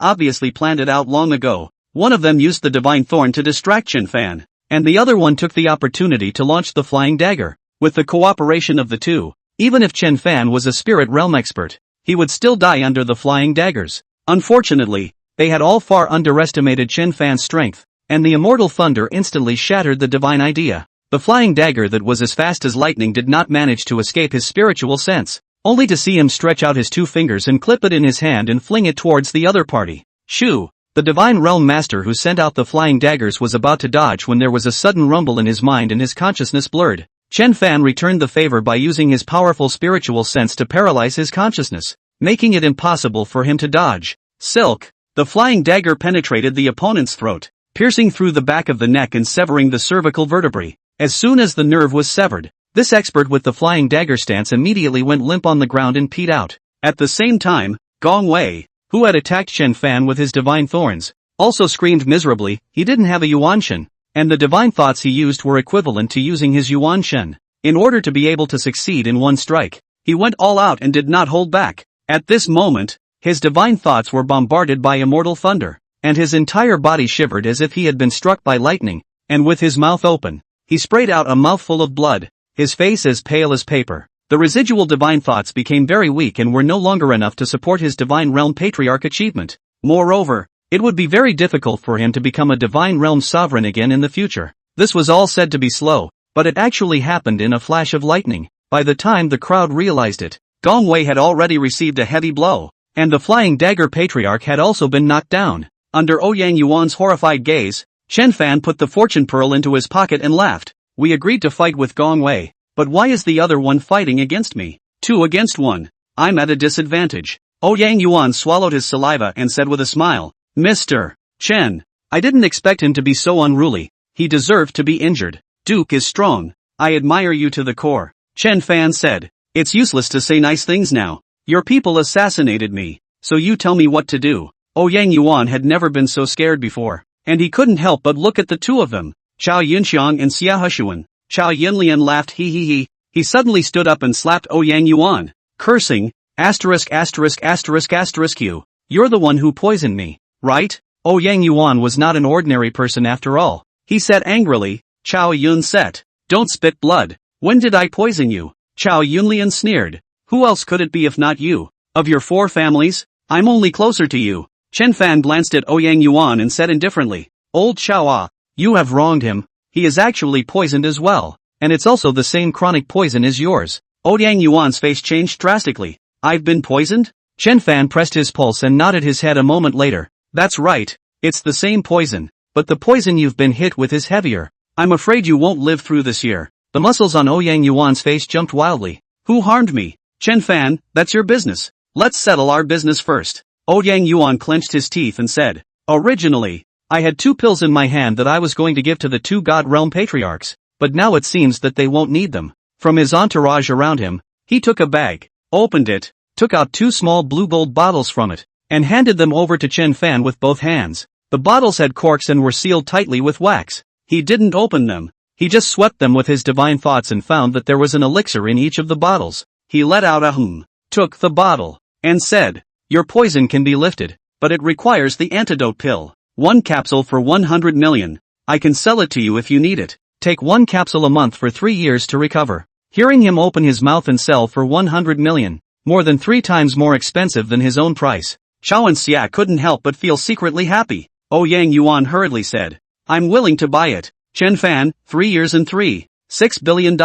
obviously planned it out long ago. One of them used the divine thorn to distract Chen Fan, and the other one took the opportunity to launch the flying dagger. With the cooperation of the two, even if Chen Fan was a spirit realm expert, he would still die under the flying daggers. Unfortunately, they had all far underestimated Chen Fan's strength, and the immortal thunder instantly shattered the divine idea. The flying dagger that was as fast as lightning did not manage to escape his spiritual sense, only to see him stretch out his two fingers and clip it in his hand and fling it towards the other party. Shu, the divine realm master who sent out the flying daggers, was about to dodge when there was a sudden rumble in his mind and his consciousness blurred. Chen Fan returned the favor by using his powerful spiritual sense to paralyze his consciousness, making it impossible for him to dodge. Silk, the flying dagger penetrated the opponent's throat, piercing through the back of the neck and severing the cervical vertebrae. As soon as the nerve was severed, this expert with the flying dagger stance immediately went limp on the ground and peed out. At the same time, Gong Wei, who had attacked Chen Fan with his divine thorns, also screamed miserably. He didn't have a Yuanshen, and the divine thoughts he used were equivalent to using his Yuanshen. In order to be able to succeed in one strike, he went all out and did not hold back. At this moment, his divine thoughts were bombarded by immortal thunder, and his entire body shivered as if he had been struck by lightning, and with his mouth open, he sprayed out a mouthful of blood, his face as pale as paper. The residual divine thoughts became very weak and were no longer enough to support his divine realm patriarch achievement. Moreover, it would be very difficult for him to become a divine realm sovereign again in the future. This was all said to be slow, but it actually happened in a flash of lightning. By the time the crowd realized it, Gong Wei had already received a heavy blow, and the flying dagger patriarch had also been knocked down. Under Ouyang Yuan's horrified gaze, Chen Fan put the fortune pearl into his pocket and laughed. We agreed to fight with Gong Wei, but why is the other one fighting against me? 2 against 1. I'm at a disadvantage. Ouyang Yuan swallowed his saliva and said with a smile, Mr. Chen, I didn't expect him to be so unruly. He deserved to be injured. Duke is strong. I admire you to the core. Chen Fan said, it's useless to say nice things now. Your people assassinated me, so you tell me what to do. Ouyang Yuan had never been so scared before, and he couldn't help but look at the two of them, Chao Yunxiang and Xia Hushuan. Chao Yunlian laughed he. He suddenly stood up and slapped Ouyang Yuan, cursing, ************, you're the one who poisoned me, right? Ouyang Yuan was not an ordinary person after all. He said angrily. Chao Yun said, don't spit blood. When did I poison you? Chao Yunlian sneered. Who else could it be if not you? Of your 4 families, I'm only closer to you. Chen Fan glanced at Ouyang Yuan and said indifferently, Old Chao, you have wronged him. He is actually poisoned as well, and it's also the same chronic poison as yours. Ouyang Yuan's face changed drastically. I've been poisoned? Chen Fan pressed his pulse and nodded his head a moment later. That's right, it's the same poison, but the poison you've been hit with is heavier. I'm afraid you won't live through this year. The muscles on Ouyang Yuan's face jumped wildly. Who harmed me? Chen Fan, that's your business. Let's settle our business first. Ouyang Yuan clenched his teeth and said, originally, I had 2 pills in my hand that I was going to give to the 2 God Realm Patriarchs, but now it seems that they won't need them. From his entourage around him, he took a bag, opened it, took out 2 small blue gold bottles from it, and handed them over to Chen Fan with both hands. The bottles had corks and were sealed tightly with wax. He didn't open them. He just swept them with his divine thoughts and found that there was an elixir in each of the bottles. He let out a took the bottle, and said, your poison can be lifted, but it requires the antidote pill. 1 capsule for 100 million. I can sell it to you if you need it. Take 1 capsule a month for 3 years to recover. Hearing him open his mouth and sell for 100 million, more than 3 times more expensive than his own price, Chao and Xia couldn't help but feel secretly happy. Ouyang Yuan hurriedly said, I'm willing to buy it. Chen Fan, 3 years and $6 billion.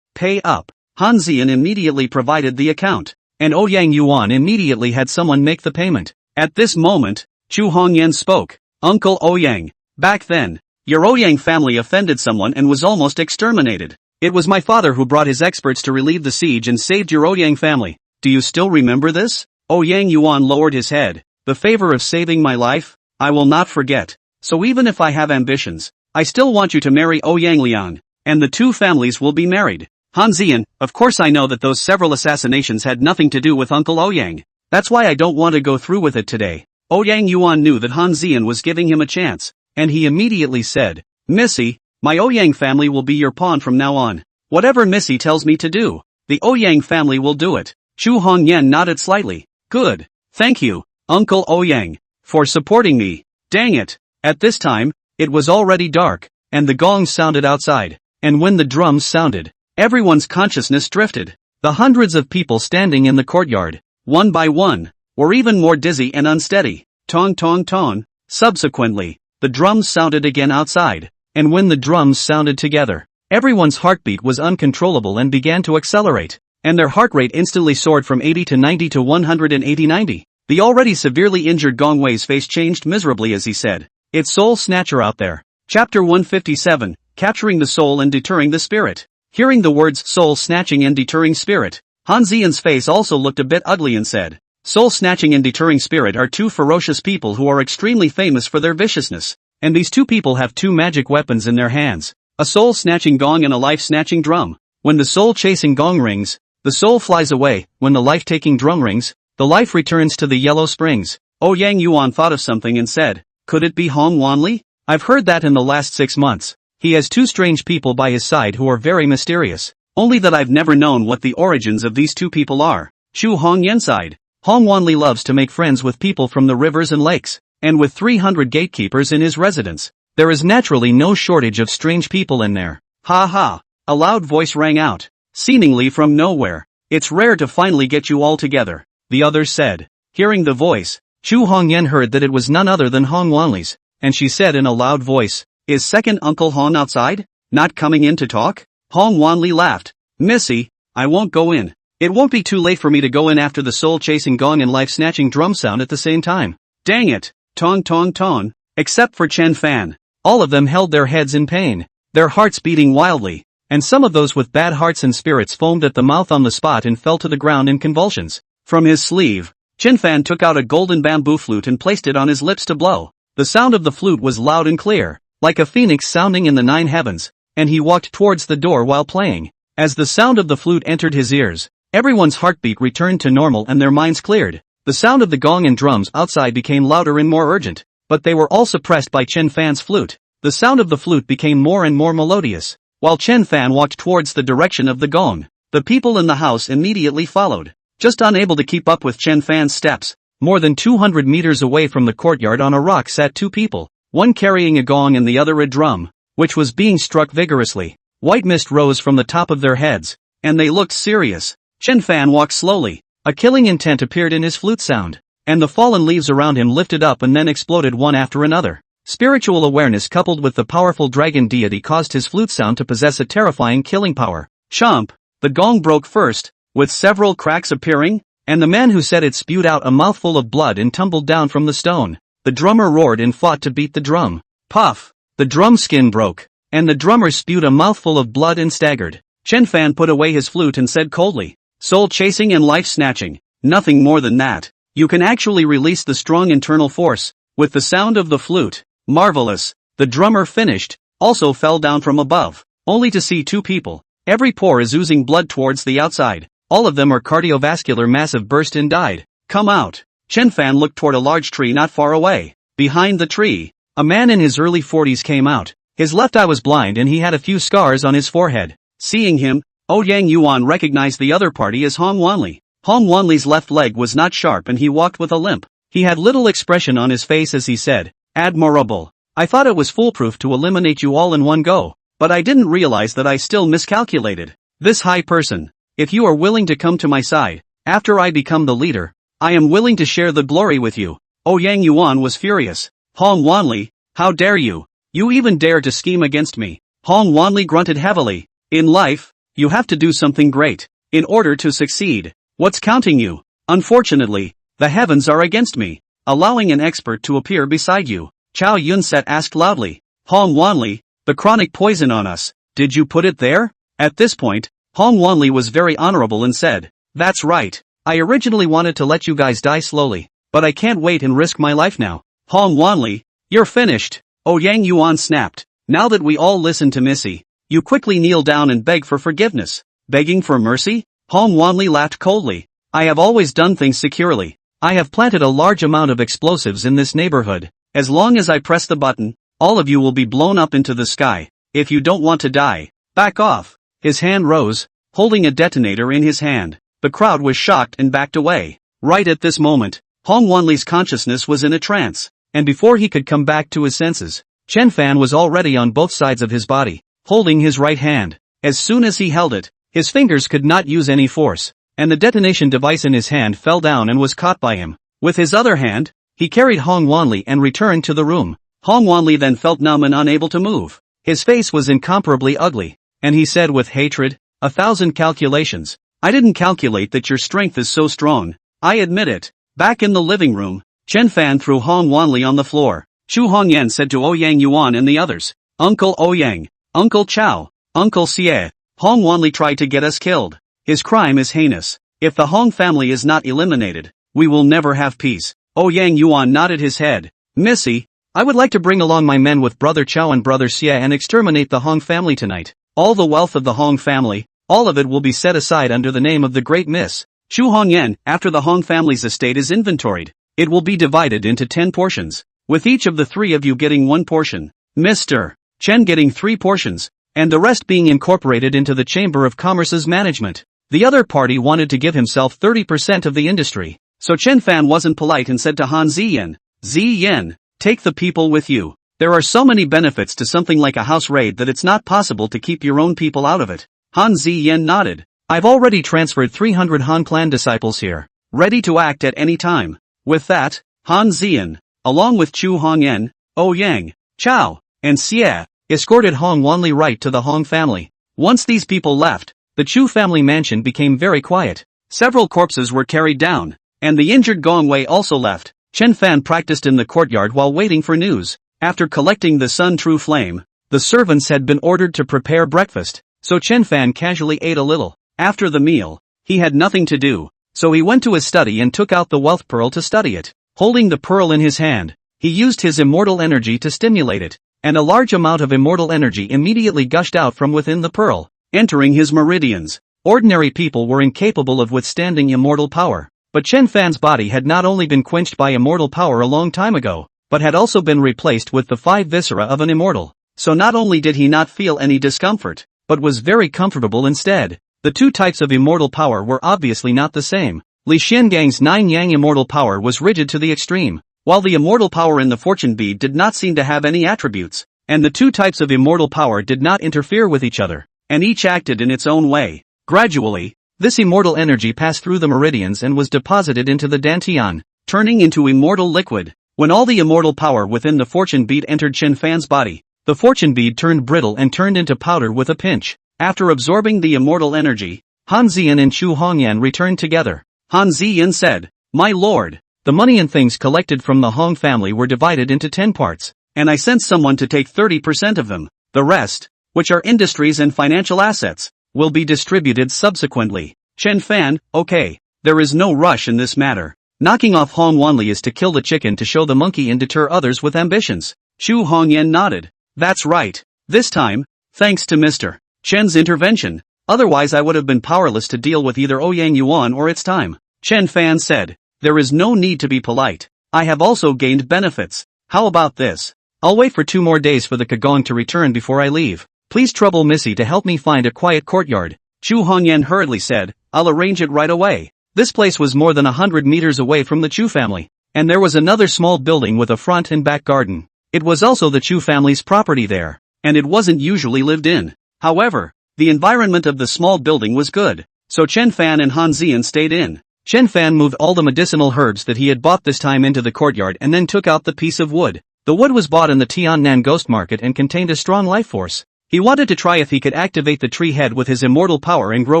Pay up. Han Zian immediately provided the account, and Ouyang Yuan immediately had someone make the payment. At this moment, Chu Hongyan spoke. Uncle Ouyang, back then, your Ouyang family offended someone and was almost exterminated. It was my father who brought his experts to relieve the siege and saved your Ouyang family. Do you still remember this? Ouyang Yuan lowered his head. The favor of saving my life? I will not forget. So even if I have ambitions, I still want you to marry Ouyang Lian, and the 2 families will be married. Han Zian, of course I know that those several assassinations had nothing to do with Uncle Ouyang. That's why I don't want to go through with it today. Ouyang Yuan knew that Han Zian was giving him a chance, and he immediately said, Missy, my Ouyang family will be your pawn from now on. Whatever Missy tells me to do, the Ouyang family will do it. Chu Hongyan nodded slightly. Good. Thank you, Uncle Ouyang, for supporting me. Dang it. At this time, it was already dark, and the gongs sounded outside, and when the drums sounded, everyone's consciousness drifted. The hundreds of people standing in the courtyard, one by one, were even more dizzy and unsteady. Tong tong tong. Subsequently, the drums sounded again outside, and when the drums sounded together, everyone's heartbeat was uncontrollable and began to accelerate, and their heart rate instantly soared from 80 to 90 to 180-90. The already severely injured Gong Wei's face changed miserably as he said, It's Soul Snatcher out there. Chapter 157, Capturing the Soul and Deterring the Spirit. Hearing the words soul snatching and deterring spirit, Han Zian's face also looked a bit ugly and said, Soul snatching and deterring spirit are two ferocious people who are extremely famous for their viciousness, and these two people have two magic weapons in their hands, a soul snatching gong and a life snatching drum. When the soul chasing gong rings, the soul flies away. When the life taking drum rings, the life returns to the yellow springs. Ouyang Yuan thought of something and said, Could it be Hong Wanli? I've heard that in the last 6 months. He has two strange people by his side who are very mysterious. Only that I've never known what the origins of these two people are. Chu Hongyan sighed. Hong Wanli loves to make friends with people from the rivers and lakes, and with 300 gatekeepers in his residence, there is naturally no shortage of strange people in there. Ha ha. A loud voice rang out, seemingly from nowhere. It's rare to finally get you all together, the others said. Hearing the voice, Chu Hongyan heard that it was none other than Hong Wanli's, and she said in a loud voice, Is second Uncle Hong outside? Not coming in to talk? Hong Wanli laughed. Missy, I won't go in. It won't be too late for me to go in after the soul-chasing gong and life-snatching drum sound at the same time. Dang it. Tong tong tong. Except for Chen Fan. All of them held their heads in pain, their hearts beating wildly, and some of those with bad hearts and spirits foamed at the mouth on the spot and fell to the ground in convulsions. From his sleeve, Chen Fan took out a golden bamboo flute and placed it on his lips to blow. The sound of the flute was loud and clear, like a phoenix sounding in the 9 heavens, and he walked towards the door while playing. As the sound of the flute entered his ears, everyone's heartbeat returned to normal and their minds cleared. The sound of the gong and drums outside became louder and more urgent, but they were all suppressed by Chen Fan's flute. The sound of the flute became more and more melodious. While Chen Fan walked towards the direction of the gong, the people in the house immediately followed. Just unable to keep up with Chen Fan's steps, more than 200 meters away from the courtyard on a rock sat two people, one carrying a gong and the other a drum, which was being struck vigorously. White mist rose from the top of their heads, and they looked serious. Chen Fan walked slowly. A killing intent appeared in his flute sound, and the fallen leaves around him lifted up and then exploded one after another. Spiritual awareness coupled with the powerful dragon deity caused his flute sound to possess a terrifying killing power. Chomp! The gong broke first, with several cracks appearing, and the man who said it spewed out a mouthful of blood and tumbled down from the stone. The drummer roared and fought to beat the drum. Puff! The drum skin broke, and the drummer spewed a mouthful of blood and staggered. Chen Fan put away his flute and said coldly, Soul chasing and life snatching, nothing more than that. You can actually release the strong internal force, with the sound of the flute. Marvelous. The drummer finished, also fell down from above, only to see two people. Every pore is oozing blood towards the outside. All of them are cardiovascular massive burst and died. Come out. Chen Fan looked toward a large tree not far away. Behind the tree, a man in his early 40s came out. His left eye was blind and he had a few scars on his forehead. Seeing him, Ouyang Yuan recognized the other party as Hong Wanli. Hong Wanli's left leg was not sharp and he walked with a limp. He had little expression on his face as he said, Admirable. I thought it was foolproof to eliminate you all in one go, but I didn't realize that I still miscalculated. This high person, if you are willing to come to my side, after I become the leader, I am willing to share the glory with you. Ouyang Yuan was furious. Hong Wanli, how dare you? You even dare to scheme against me. Hong Wanli grunted heavily. In life, you have to do something great, in order to succeed. What's counting you? Unfortunately, the heavens are against me, allowing an expert to appear beside you. Chow Yun-set asked loudly. Hong Wanli, the chronic poison on us, did you put it there? At this point, Hong Wanli was very honorable and said, That's right. I originally wanted to let you guys die slowly, but I can't wait and risk my life now. Hong Wanli, you're finished. Ouyang Yuan snapped. Now that we all listen to Missy, you quickly kneel down and beg for forgiveness. Begging for mercy? Hong Wanli laughed coldly. I have always done things securely. I have planted a large amount of explosives in this neighborhood. As long as I press the button, all of you will be blown up into the sky. If you don't want to die, back off. His hand rose, holding a detonator in his hand. The crowd was shocked and backed away. Right at this moment, Hong Wanli's consciousness was in a trance, and before he could come back to his senses, Chen Fan was already on both sides of his body, holding his right hand. As soon as he held it, his fingers could not use any force, and the detonation device in his hand fell down and was caught by him. With his other hand, he carried Hong Wanli and returned to the room. Hong Wanli then felt numb and unable to move. His face was incomparably ugly, and he said with hatred, 1,000 calculations. I didn't calculate that your strength is so strong. I admit it. Back in the living room, Chen Fan threw Hong Wanli on the floor. Chu Hongyan said to Ouyang Yuan and the others, Uncle Ouyang, Uncle Chao, Uncle Xie, Hong Wanli tried to get us killed. His crime is heinous. If the Hong family is not eliminated, we will never have peace. Ouyang Yuan nodded his head. Missy, I would like to bring along my men with Brother Chao and Brother Xie and exterminate the Hong family tonight. All the wealth of the Hong family, all of it will be set aside under the name of the Great Miss. Chu Hongyan, after the Hong family's estate is inventoried, it will be divided into 10 portions, with each of the 3 of you getting 1 portion, Mr. Chen getting 3 portions, and the rest being incorporated into the Chamber of Commerce's management. The other party wanted to give himself 30% of the industry, so Chen Fan wasn't polite and said to Han Ziyan, Ziyan, take the people with you. There are so many benefits to something like a house raid that it's not possible to keep your own people out of it. Han Ziyan nodded. I've already transferred 300 Han clan disciples here, ready to act at any time. With that, Han Ziyan, along with Chu Hongyan, Ouyang, Chao, and Xie, escorted Hong Wanli right to the Hong family. Once these people left, the Chu family mansion became very quiet. Several corpses were carried down, and the injured Gong Wei also left. Chen Fan practiced in the courtyard while waiting for news. After collecting the Sun True Flame, the servants had been ordered to prepare breakfast, so Chen Fan casually ate a little. After the meal, he had nothing to do, so he went to his study and took out the wealth pearl to study it. Holding the pearl in his hand, he used his immortal energy to stimulate it, and a large amount of immortal energy immediately gushed out from within the pearl, entering his meridians. Ordinary people were incapable of withstanding immortal power, but Chen Fan's body had not only been quenched by immortal power a long time ago, but had also been replaced with the 5 viscera of an immortal, so not only did he not feel any discomfort, but was very comfortable instead. The 2 types of immortal power were obviously not the same. Li Xiangang's 9 Yang immortal power was rigid to the extreme, while the immortal power in the fortune bead did not seem to have any attributes, and the 2 types of immortal power did not interfere with each other, and each acted in its own way. Gradually, this immortal energy passed through the meridians and was deposited into the dantian, turning into immortal liquid. When all the immortal power within the fortune bead entered Chen Fan's body, the fortune bead turned brittle and turned into powder with a pinch. After absorbing the immortal energy, Han Ziyan and Chu Hongyan returned together. Han Ziyan said, My lord, the money and things collected from the Hong family were divided into 10 parts, and I sent someone to take 30% of them. The rest, which are industries and financial assets, will be distributed subsequently. Chen Fan, okay, there is no rush in this matter. Knocking off Hong Wanli is to kill the chicken to show the monkey and deter others with ambitions. Chu Hongyan nodded. That's right. This time, thanks to Mr. Chen's intervention, otherwise I would have been powerless to deal with either Ouyang Yuan or its time. Chen Fan said, there is no need to be polite. I have also gained benefits. How about this? I'll wait for 2 more days for the Kagong to return before I leave. Please trouble Missy to help me find a quiet courtyard. Chu Hongyan hurriedly said, I'll arrange it right away. This place was more than 100 meters away from the Chu family, and there was another small building with a front and back garden. It was also the Chu family's property there, and it wasn't usually lived in. However, the environment of the small building was good, so Chen Fan and Han Ziyan stayed in. Chen Fan moved all the medicinal herbs that he had bought this time into the courtyard and then took out the piece of wood. The wood was bought in the Tiannan Ghost Market and contained a strong life force. He wanted to try if he could activate the tree head with his immortal power and grow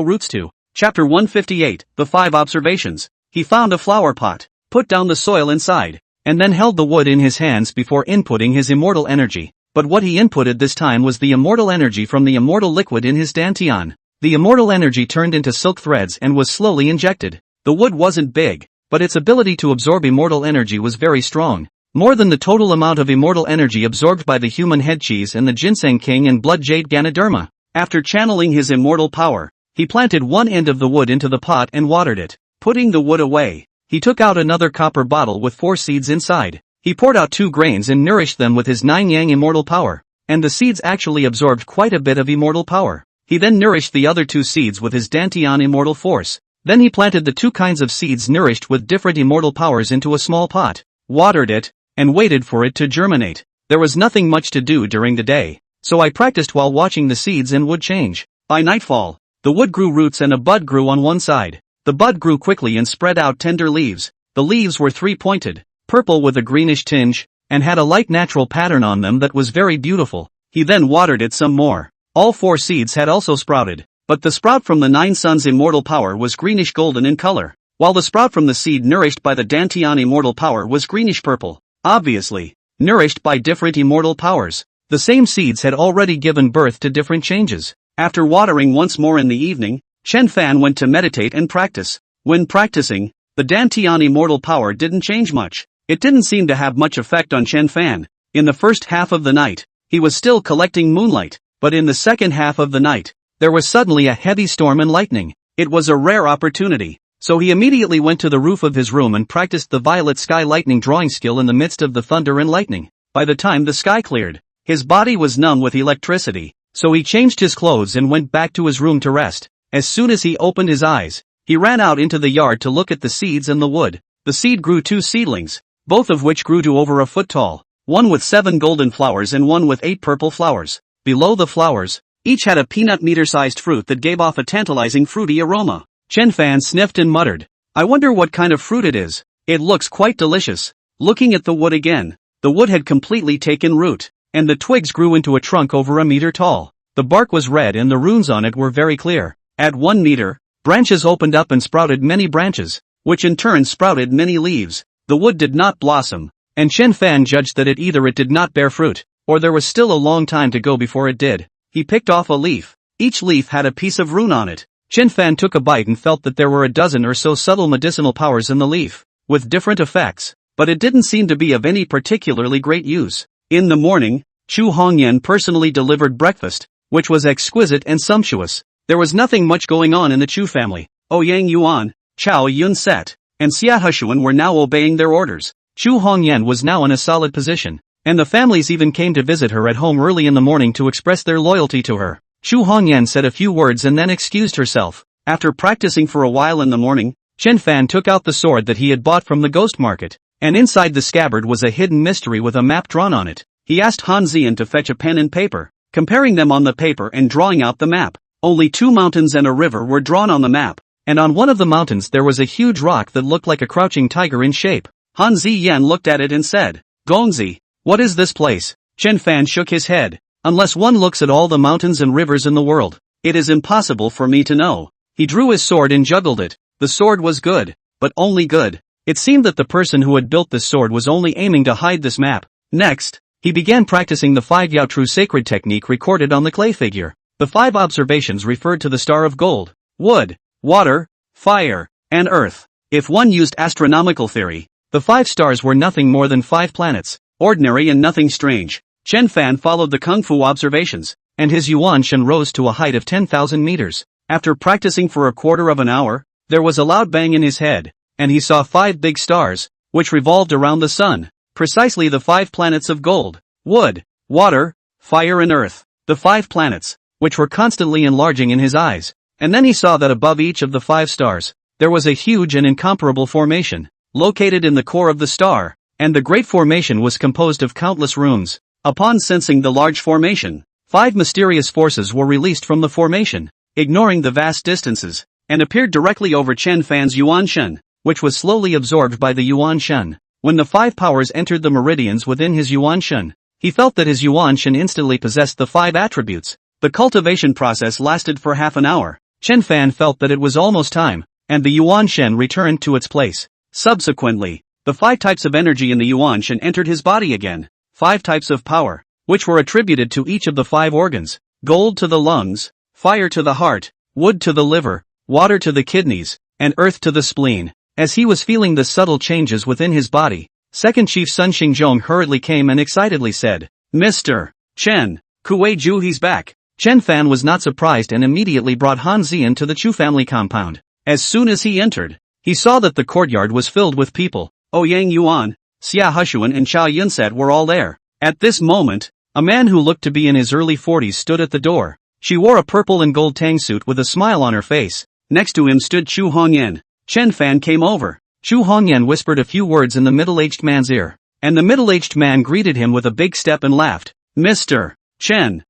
roots too. Chapter 158, The 5 Observations. He found a flower pot, put down the soil inside, and then held the wood in his hands before inputting his immortal energy. But what he inputted this time was the immortal energy from the immortal liquid in his dantian. The immortal energy turned into silk threads and was slowly injected. The wood wasn't big, but its ability to absorb immortal energy was very strong. More than the total amount of immortal energy absorbed by the human head cheese and the ginseng king and blood jade Ganoderma. After channeling his immortal power, He planted one end of the wood into the pot and watered it. Putting the wood away, he took out another copper bottle with 4 seeds inside. He poured out 2 grains and nourished them with his 9 yang immortal power. And the seeds actually absorbed quite a bit of immortal power. He then nourished the other 2 seeds with his Dantian immortal force. Then he planted the 2 kinds of seeds nourished with different immortal powers into a small pot, watered it, and waited for it to germinate. There was nothing much to do during the day, so I practiced while watching the seeds and wood change. By nightfall, the wood grew roots and a bud grew on one side. The bud grew quickly and spread out tender leaves. The leaves were 3-pointed, purple with a greenish tinge, and had a light natural pattern on them that was very beautiful. He then watered it some more. All 4 seeds had also sprouted, but the sprout from the 9 suns immortal power was greenish golden in color, while the sprout from the seed nourished by the Dantian immortal power was greenish purple. Obviously, nourished by different immortal powers, the same seeds had already given birth to different changes. After watering once more in the evening, Chen Fan went to meditate and practice. When practicing, the Dantian immortal power didn't change much. It didn't seem to have much effect on Chen Fan. In the first half of the night, he was still collecting moonlight, but in the second half of the night, there was suddenly a heavy storm and lightning. It was a rare opportunity, so he immediately went to the roof of his room and practiced the violet sky lightning drawing skill in the midst of the thunder and lightning. By the time the sky cleared, his body was numb with electricity, so he changed his clothes and went back to his room to rest. As soon as he opened his eyes, he ran out into the yard to look at the seeds and the wood. The seed grew 2 seedlings, both of which grew to over a foot tall, one with 7 golden flowers and one with 8 purple flowers. Below the flowers, each had a peanut meter-sized fruit that gave off a tantalizing fruity aroma. Chen Fan sniffed and muttered, "I wonder what kind of fruit it is. It looks quite delicious." Looking at the wood again, the wood had completely taken root, and the twigs grew into a trunk over a meter tall. The bark was red and the runes on it were very clear. At 1 meter, branches opened up and sprouted many branches, which in turn sprouted many leaves. The wood did not blossom, and Chen Fan judged that either it did not bear fruit, or there was still a long time to go before it did. He picked off a leaf. Each leaf had a piece of rune on it. Chen Fan took a bite and felt that there were a dozen or so subtle medicinal powers in the leaf, with different effects, but it didn't seem to be of any particularly great use. In the morning, Chu Hongyan personally delivered breakfast, which was exquisite and sumptuous. There was nothing much going on in the Chu family. Ouyang Yuan, Chao Yun Set, and Xia Heshuan were now obeying their orders. Chu Hongyan was now in a solid position, and the families even came to visit her at home early in the morning to express their loyalty to her. Chu Hongyan said a few words and then excused herself. After practicing for a while in the morning, Chen Fan took out the sword that he had bought from the ghost market, and inside the scabbard was a hidden mystery with a map drawn on it. He asked Han Zian to fetch a pen and paper, comparing them on the paper and drawing out the map. Only 2 mountains and a river were drawn on the map, and on one of the mountains there was a huge rock that looked like a crouching tiger in shape. Han Ziyan looked at it and said, "Gongzi, what is this place?" Chen Fan shook his head. "Unless one looks at all the mountains and rivers in the world, it is impossible for me to know." He drew his sword and juggled it. The sword was good, but only good. It seemed that the person who had built this sword was only aiming to hide this map. Next, he began practicing the 5 Yao Tru sacred technique recorded on the clay figure. The 5 observations referred to the star of gold, wood, water, fire, and earth. If one used astronomical theory, the 5 stars were nothing more than 5 planets, ordinary and nothing strange. Chen Fan followed the Kung Fu observations, and his Yuan Shen rose to a height of 10,000 meters. After practicing for a quarter of an hour, there was a loud bang in his head, and he saw 5 big stars, which revolved around the sun, precisely the 5 planets of gold, wood, water, fire and earth. The 5 planets, which were constantly enlarging in his eyes, and then he saw that above each of the 5 stars, there was a huge and incomparable formation, located in the core of the star, and the great formation was composed of countless runes. Upon sensing the large formation, 5 mysterious forces were released from the formation, ignoring the vast distances, and appeared directly over Chen Fan's Yuan Shen, which was slowly absorbed by the Yuan Shen. When the 5 powers entered the meridians within his Yuan Shen, he felt that his Yuan Shen instantly possessed the 5 attributes. The cultivation process lasted for half an hour. Chen Fan felt that it was almost time, and the Yuan Shen returned to its place. Subsequently, the 5 types of energy in the Yuan Shen entered his body again. 5 types of power, which were attributed to each of the 5 organs: gold to the lungs, fire to the heart, wood to the liver, water to the kidneys, and earth to the spleen. As he was feeling the subtle changes within his body, Second Chief Sun Xingzhong hurriedly came and excitedly said, "Mr. Chen, Kuei Ju, he's back." Chen Fan was not surprised and immediately brought Han Zian to the Chu family compound. As soon as he entered, he saw that the courtyard was filled with people. Yang Yuan, Xia Hushuan and Chao Yunset were all there. At this moment, a man who looked to be in his early 40s stood at the door. She wore a purple and gold tang suit with a smile on her face. Next to him stood Chu Hongyan. Chen Fan came over. Chu Hongyan whispered a few words in the middle-aged man's ear, and the middle-aged man greeted him with a big step and laughed. Mr. Chen,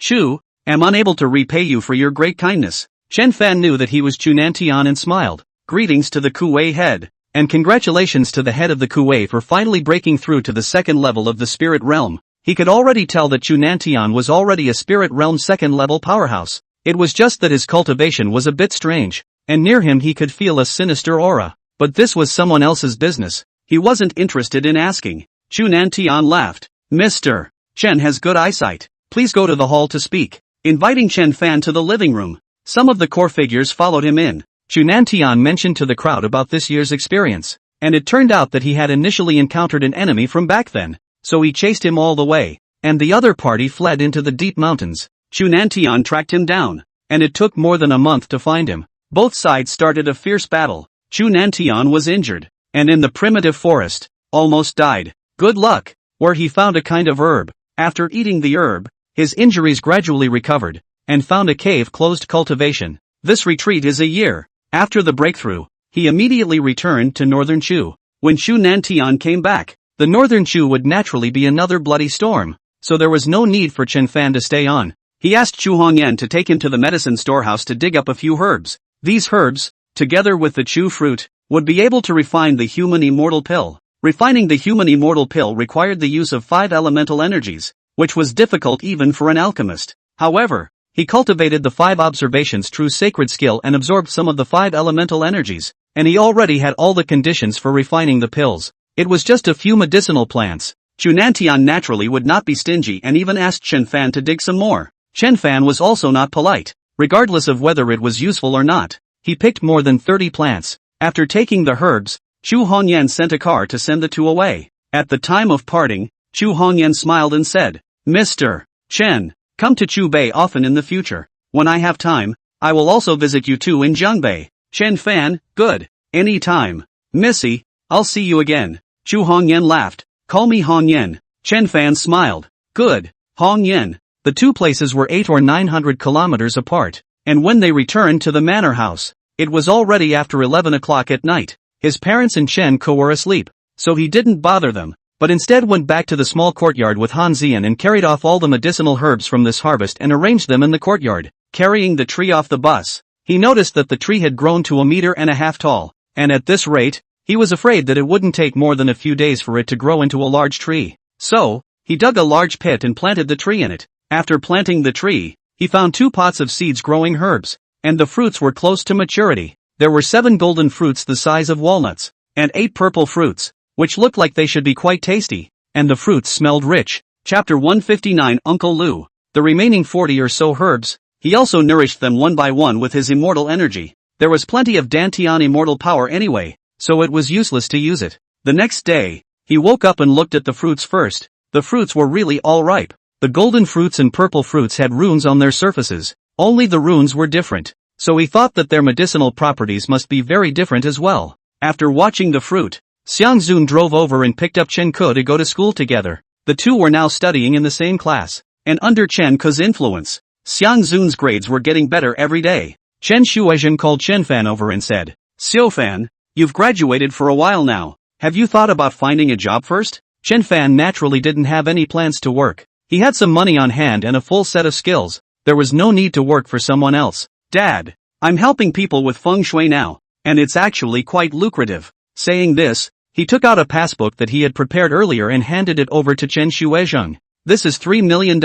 Chu, am unable to repay you for your great kindness. Chen Fan knew that he was Chu Nantian and smiled. Greetings to the Kuwei head, and congratulations to the head of the Kuwei for finally breaking through to the second level of the spirit realm. He could already tell that Chu Nantian was already a spirit realm second level powerhouse. It was just that his cultivation was a bit strange, and near him he could feel a sinister aura. But this was someone else's business. He wasn't interested in asking. Chu Nantian laughed. Mr. Chen has good eyesight. Please go to the hall to speak. Inviting Chen Fan to the living room. Some of the core figures followed him in. Chu Nantian mentioned to the crowd about this year's experience, and it turned out that he had initially encountered an enemy from back then, so he chased him all the way, and the other party fled into the deep mountains. Chu Nantian tracked him down, and it took more than a month to find him. Both sides started a fierce battle. Chu Nantian was injured, and in the primitive forest, almost died. Good luck, where he found a kind of herb. After eating the herb, his injuries gradually recovered, and found a cave-closed cultivation. This retreat is a year. After the breakthrough, he immediately returned to Northern Chu. When Chu Nantian came back, the Northern Chu would naturally be another bloody storm, so there was no need for Chen Fan to stay on. He asked Chu Hongyan to take him to the medicine storehouse to dig up a few herbs. These herbs, together with the Chu fruit, would be able to refine the human immortal pill. Refining the human immortal pill required the use of 5 elemental energies, which was difficult even for an alchemist. However, he cultivated the 5 observations true sacred skill and absorbed some of the 5 elemental energies, and he already had all the conditions for refining the pills. It was just a few medicinal plants. Chu Nantian naturally would not be stingy and even asked Chen Fan to dig some more. Chen Fan was also not polite. Regardless of whether it was useful or not, he picked more than 30 plants. After taking the herbs, Chu Hongyan sent a car to send the 2 away. At the time of parting, Chu Hongyan smiled and said, Mr. Chen, come to Chu Bei often in the future. When I have time, I will also visit you too in Jiangbei. Chen Fan, good. Any time. Missy, I'll see you again. Chu Hongyan laughed. Call me Hongyan. Chen Fan smiled. Good. Hongyan. The 2 places were 800 or 900 kilometers apart, and when they returned to the manor house, it was already after 11 o'clock at night. His parents and Chen Ko were asleep, so he didn't bother them, but instead went back to the small courtyard with Han Zian and carried off all the medicinal herbs from this harvest and arranged them in the courtyard. Carrying the tree off the bus, he noticed that the tree had grown to 1.5 meters tall, and at this rate, he was afraid that it wouldn't take more than a few days for it to grow into a large tree. So, he dug a large pit and planted the tree in it. After planting the tree, he found 2 pots of seeds growing herbs, and the fruits were close to maturity. There were 7 golden fruits the size of walnuts, and 8 purple fruits, which looked like they should be quite tasty, and the fruits smelled rich. Chapter 159 Uncle Lu. The remaining 40 or so herbs, he also nourished them one by one with his immortal energy. There was plenty of Dantian immortal power anyway, so it was useless to use it. The next day, he woke up and looked at the fruits first. The fruits were really all ripe. The golden fruits and purple fruits had runes on their surfaces, only the runes were different, so he thought that their medicinal properties must be very different as well. After watching the fruit, Xiang Zun drove over and picked up Chen Ke to go to school together. The 2 were now studying in the same class, and under Chen Ke's influence, Xiang Zun's grades were getting better every day. Chen Shuizhen called Chen Fan over and said, Xiu Fan, you've graduated for a while now. Have you thought about finding a job first? Chen Fan naturally didn't have any plans to work. He had some money on hand and a full set of skills. There was no need to work for someone else. Dad, I'm helping people with feng shui now, and it's actually quite lucrative. Saying this, he took out a passbook that he had prepared earlier and handed it over to Chen Shuizheng. This is $3 million.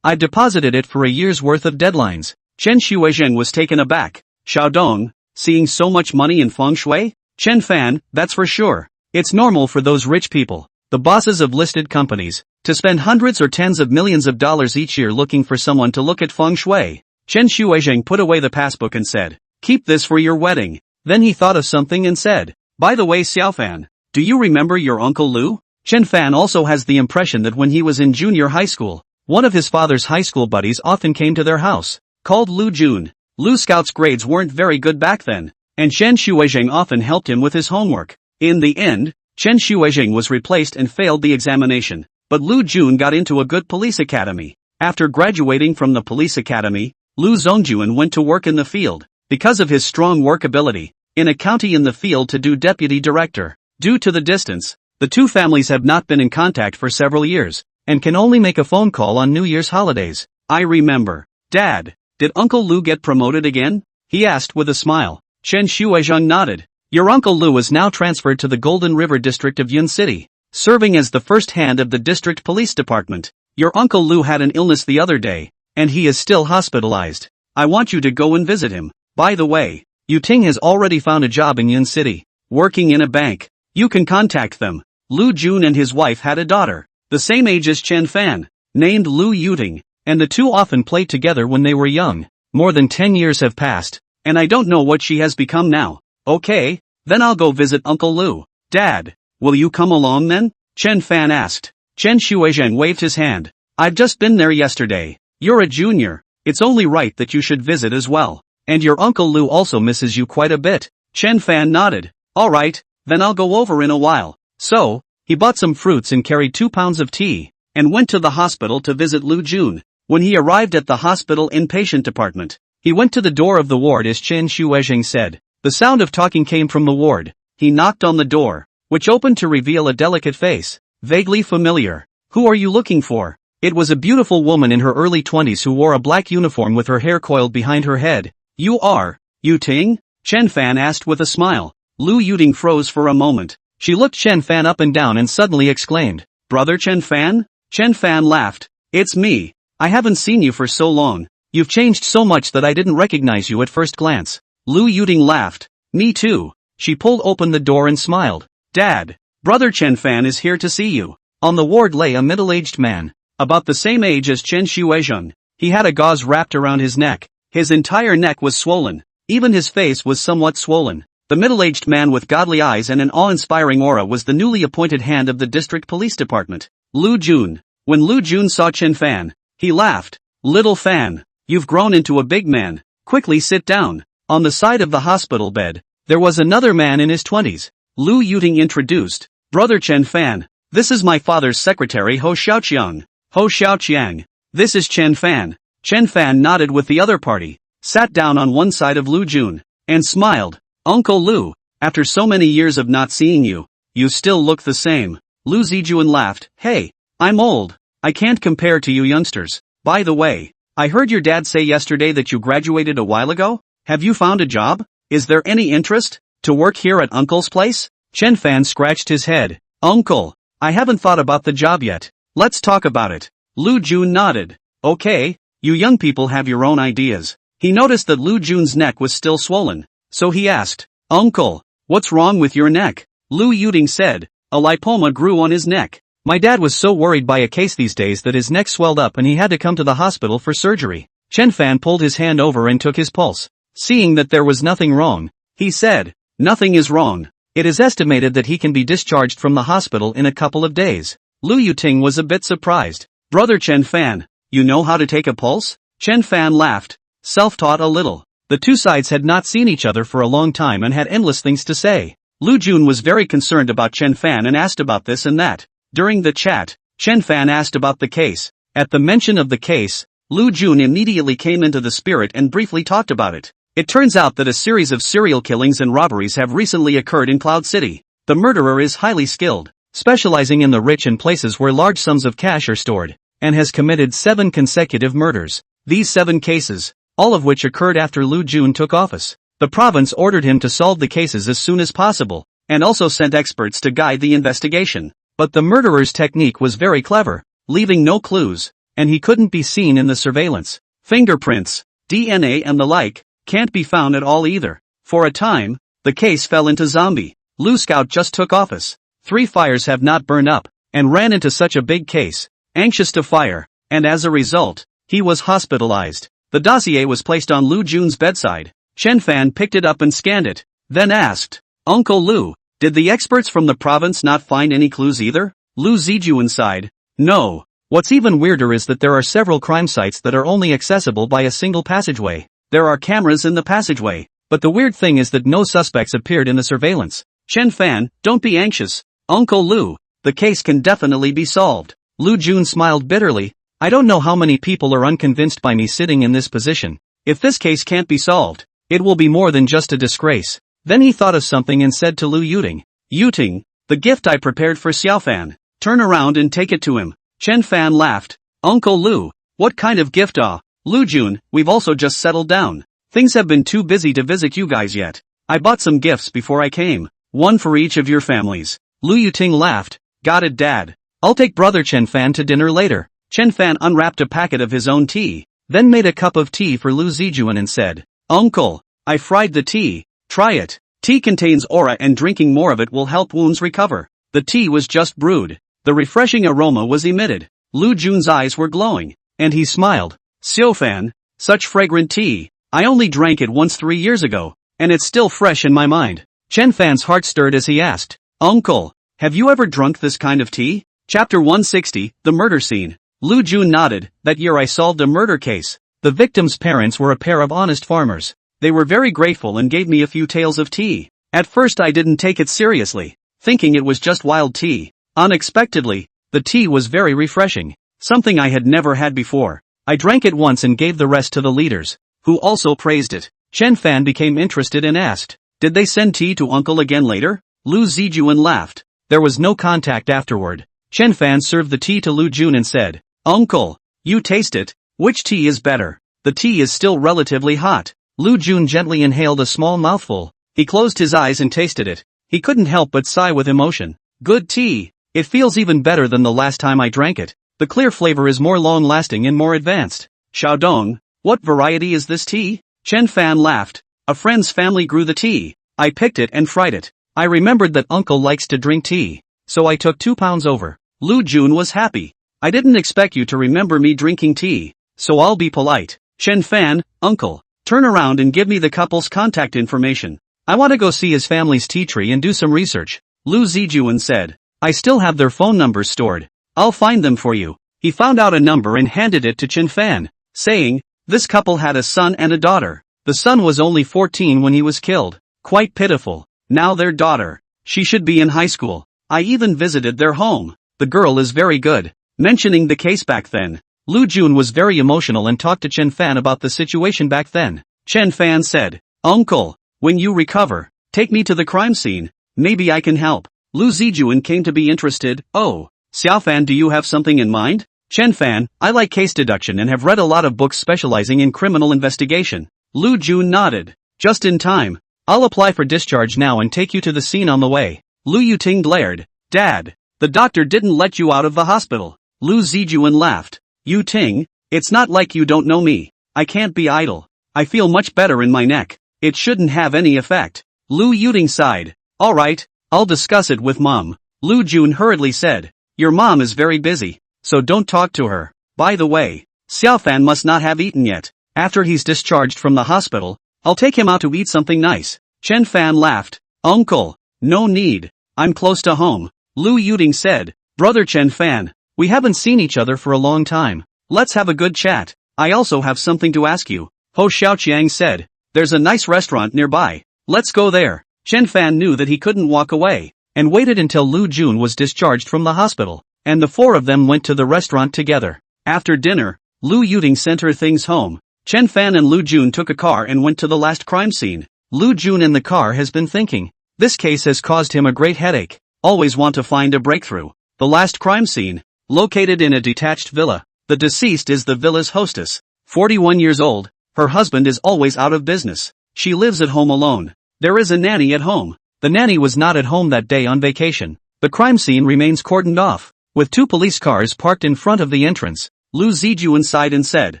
I've deposited it for a year's worth of deadlines. Chen Shuizheng was taken aback. Xiaodong, seeing so much money in feng shui? Chen Fan, that's for sure. It's normal for those rich people, the bosses of listed companies, to spend hundreds or tens of millions of dollars each year looking for someone to look at feng shui. Chen Shuizheng put away the passbook and said, keep this for your wedding. Then he thought of something and said, by the way Xiaofan, do you remember your Uncle Lu? Chen Fan also has the impression that when he was in junior high school, One of his father's high school buddies often came to their house, called Lu Jun. Lu Scout's grades weren't very good back then, and Chen Shuizheng often helped him with his homework. In the end, Chen Shuizheng was replaced and failed the examination, but Lu Jun got into a good police academy. After graduating from the police academy, Lu Zongjuan went to work in the field, because of his strong work ability, in a county in the field to do deputy director. Due to the distance, the two families have not been in contact for several years, and can only make a phone call on New Year's holidays. I remember. Dad, did Uncle Lu get promoted again? He asked with a smile. Chen Shuizheng nodded. Your Uncle Lu is now transferred to the Golden River district of Yun City, serving as the first hand of the district police department. Your Uncle Lu had an illness the other day, and he is still hospitalized. I want you to go and visit him. By the way, Yu Ting has already found a job in Yun City, working in a bank. You can contact them. Lu Jun and his wife had a daughter, the same age as Chen Fan, named Lu Yuting, and the two often played together when they were young. More than 10 years have passed, and I don't know what she has become now. Okay, then I'll go visit Uncle Lu. Dad, will you come along then? Chen Fan asked. Chen Shuizheng waved his hand. I've just been there yesterday. You're a junior, it's only right that you should visit as well. And your Uncle Lu also misses you quite a bit. Chen Fan nodded. Alright, then I'll go over in a while. So, he bought some fruits and carried 2 pounds of tea, and went to the hospital to visit Lu Jun. When he arrived at the hospital inpatient department, he went to the door of the ward as Chen Shuizheng said. The sound of talking came from the ward. He knocked on the door, which opened to reveal a delicate face, vaguely familiar. Who are you looking for? It was a beautiful woman in her early 20s who wore a black uniform with her hair coiled behind her head. You are Yu Ting? Chen Fan asked with a smile. Lu Yuting froze for a moment. She looked Chen Fan up and down and suddenly exclaimed, Brother Chen Fan? Chen Fan laughed. It's me. I haven't seen you for so long. You've changed so much that I didn't recognize you at first glance. Lu Yuting laughed. Me too. She pulled open the door and smiled. Dad, Brother Chen Fan is here to see you. On the ward lay a middle-aged man, about the same age as Chen Shuizheng. He had a gauze wrapped around his neck. His entire neck was swollen. Even his face was somewhat swollen. The middle-aged man with godly eyes and an awe-inspiring aura was the newly appointed hand of the district police department, Lu Jun. When Lu Jun saw Chen Fan, he laughed. Little Fan, you've grown into a big man. Quickly sit down. On the side of the hospital bed, there was another man in his 20s. Lu Yuting introduced, Brother Chen Fan. This is my father's secretary Ho Xiaoqiang. Ho Xiaoqiang. This is Chen Fan. Chen Fan nodded with the other party, sat down on one side of Lu Jun, and smiled. Uncle Lu, after so many years of not seeing you, you still look the same. Lu Zijuan laughed. Hey, I'm old. I can't compare to you youngsters. By the way, I heard your dad say yesterday that you graduated a while ago? Have you found a job? Is there any interest to work here at Uncle's place? Chen Fan scratched his head. Uncle, I haven't thought about the job yet. Let's talk about it. Lu Jun nodded. Okay, you young people have your own ideas. He noticed that Lu Jun's neck was still swollen, so he asked, Uncle, what's wrong with your neck? Lu Yuting said, a lipoma grew on his neck. My dad was so worried by a case these days that his neck swelled up and he had to come to the hospital for surgery. Chen Fan pulled his hand over and took his pulse. Seeing that there was nothing wrong, he said, nothing is wrong. It is estimated that he can be discharged from the hospital in a couple of days. Lu Yuting was a bit surprised. Brother Chen Fan, you know how to take a pulse? Chen Fan laughed, self-taught a little. The two sides had not seen each other for a long time and had endless things to say. Lu Jun was very concerned about Chen Fan and asked about this and that. During the chat, Chen Fan asked about the case. At the mention of the case, Lu Jun immediately came into the spirit and briefly talked about it. It turns out that a series of serial killings and robberies have recently occurred in Cloud City. The murderer is highly skilled, specializing in the rich and places where large sums of cash are stored, and has committed 7 consecutive murders. These 7 cases, all of which occurred after Lu Jun took office. The province ordered him to solve the cases as soon as possible, and also sent experts to guide the investigation. But the murderer's technique was very clever, leaving no clues, and he couldn't be seen in the surveillance. Fingerprints, DNA and the like, can't be found at all either. For a time, the case fell into zombie. Lu Scout just took office. 3 fires have not burned up, and ran into such a big case, anxious to fire, and as a result, he was hospitalized. The dossier was placed on Lu Jun's bedside. Chen Fan picked it up and scanned it, then asked, Uncle Lu, did the experts from the province not find any clues either? Lu Zijuan sighed. No, What's even weirder is that there are several crime sites that are only accessible by a single passageway. There are cameras in the passageway, but the weird thing is that no suspects appeared in the surveillance. Chen Fan, don't be anxious. Uncle Lu, the case can definitely be solved. Lu Jun smiled bitterly. I don't know how many people are unconvinced by me sitting in this position. If this case can't be solved, it will be more than just a disgrace. Then he thought of something and said to Lu Yuting, Yuting, the gift I prepared for Xiaofan. Turn around and take it to him. Chen Fan laughed. Uncle Lu, what kind of gift? Lu Jun, we've also just settled down. Things have been too busy to visit you guys yet. I bought some gifts before I came. One for each of your families. Lu Yuting laughed. Got it, Dad. I'll take brother Chen Fan to dinner later. Chen Fan unwrapped a packet of his own tea, then made a cup of tea for Lu Zijuan and said, Uncle, I fried the tea. Try it. Tea contains aura and drinking more of it will help wounds recover. The tea was just brewed. The refreshing aroma was emitted. Lu Jun's eyes were glowing, and he smiled. Xiaofan, such fragrant tea. I only drank it once 3 years ago, and it's still fresh in my mind. Chen Fan's heart stirred as he asked, Uncle, have you ever drunk this kind of tea? Chapter 160, The Murder Scene. Lu Jun nodded. That year I solved a murder case. The victim's parents were a pair of honest farmers. They were very grateful and gave me a few tales of tea. At first I didn't take it seriously, thinking it was just wild tea. Unexpectedly, the tea was very refreshing, something I had never had before. I drank it once and gave the rest to the leaders, who also praised it. Chen Fan became interested and asked, did they send tea to Uncle again later? Lu Zijuan laughed. There was no contact afterward. Chen Fan served the tea to Lu Jun and said, Uncle, you taste it. Which tea is better? The tea is still relatively hot. Lu Jun gently inhaled a small mouthful. He closed his eyes and tasted it. He couldn't help but sigh with emotion. Good tea. It feels even better than the last time I drank it. The clear flavor is more long-lasting and more advanced. Xiaodong, what variety is this tea? Chen Fan laughed. A friend's family grew the tea. I picked it and fried it. I remembered that Uncle likes to drink tea, so I took 2 pounds over. Lu Jun was happy. I didn't expect you to remember me drinking tea, so I'll be polite. Chen Fan, Uncle, turn around and give me the couple's contact information. I want to go see his family's tea tree and do some research. Lu Zijuan said. I still have their phone numbers stored. I'll find them for you. He found out a number and handed it to Chen Fan, saying, this couple had a son and a daughter. The son was only 14 when he was killed. Quite pitiful. Now their daughter. She should be in high school. I even visited their home. The girl is very good. Mentioning the case back then, Lu Jun was very emotional and talked to Chen Fan about the situation back then. Chen Fan said, Uncle, when you recover, take me to the crime scene. Maybe I can help. Lu Zijuan came to be interested. Oh, Xiaofan, do you have something in mind? Chen Fan, I like case deduction and have read a lot of books specializing in criminal investigation. Lu Jun nodded. Just in time. I'll apply for discharge now and take you to the scene on the way. Lu Yuting glared. Dad, the doctor didn't let you out of the hospital. Lu Zijuan laughed. Yuting, it's not like you don't know me. I can't be idle. I feel much better in my neck. It shouldn't have any effect. Lu Yuting sighed. Alright, I'll discuss it with Mom. Lu Jun hurriedly said. Your mom is very busy, so don't talk to her. By the way, Xiaofan must not have eaten yet. After he's discharged from the hospital, I'll take him out to eat something nice. Chen Fan laughed. Uncle, no need. I'm close to home. Lu Yuting said. Brother Chen Fan, we haven't seen each other for a long time. Let's have a good chat. I also have something to ask you. Ho Xiaoqiang said. There's a nice restaurant nearby. Let's go there. Chen Fan knew that he couldn't walk away, and waited until Lu Jun was discharged from the hospital, and the 4 of them went to the restaurant together. After dinner, Lu Yuting sent her things home. Chen Fan and Lu Jun took a car and went to the last crime scene. Lu Jun in the car has been thinking. This case has caused him a great headache. Always want to find a breakthrough. The last crime scene, located in a detached villa. The deceased is the villa's hostess. 41 years old, her husband is always out of business. She lives at home alone. There is a nanny at home. The nanny was not at home that day on vacation. The crime scene remains cordoned off, with 2 police cars parked in front of the entrance. Lu Zijuan sighed and said,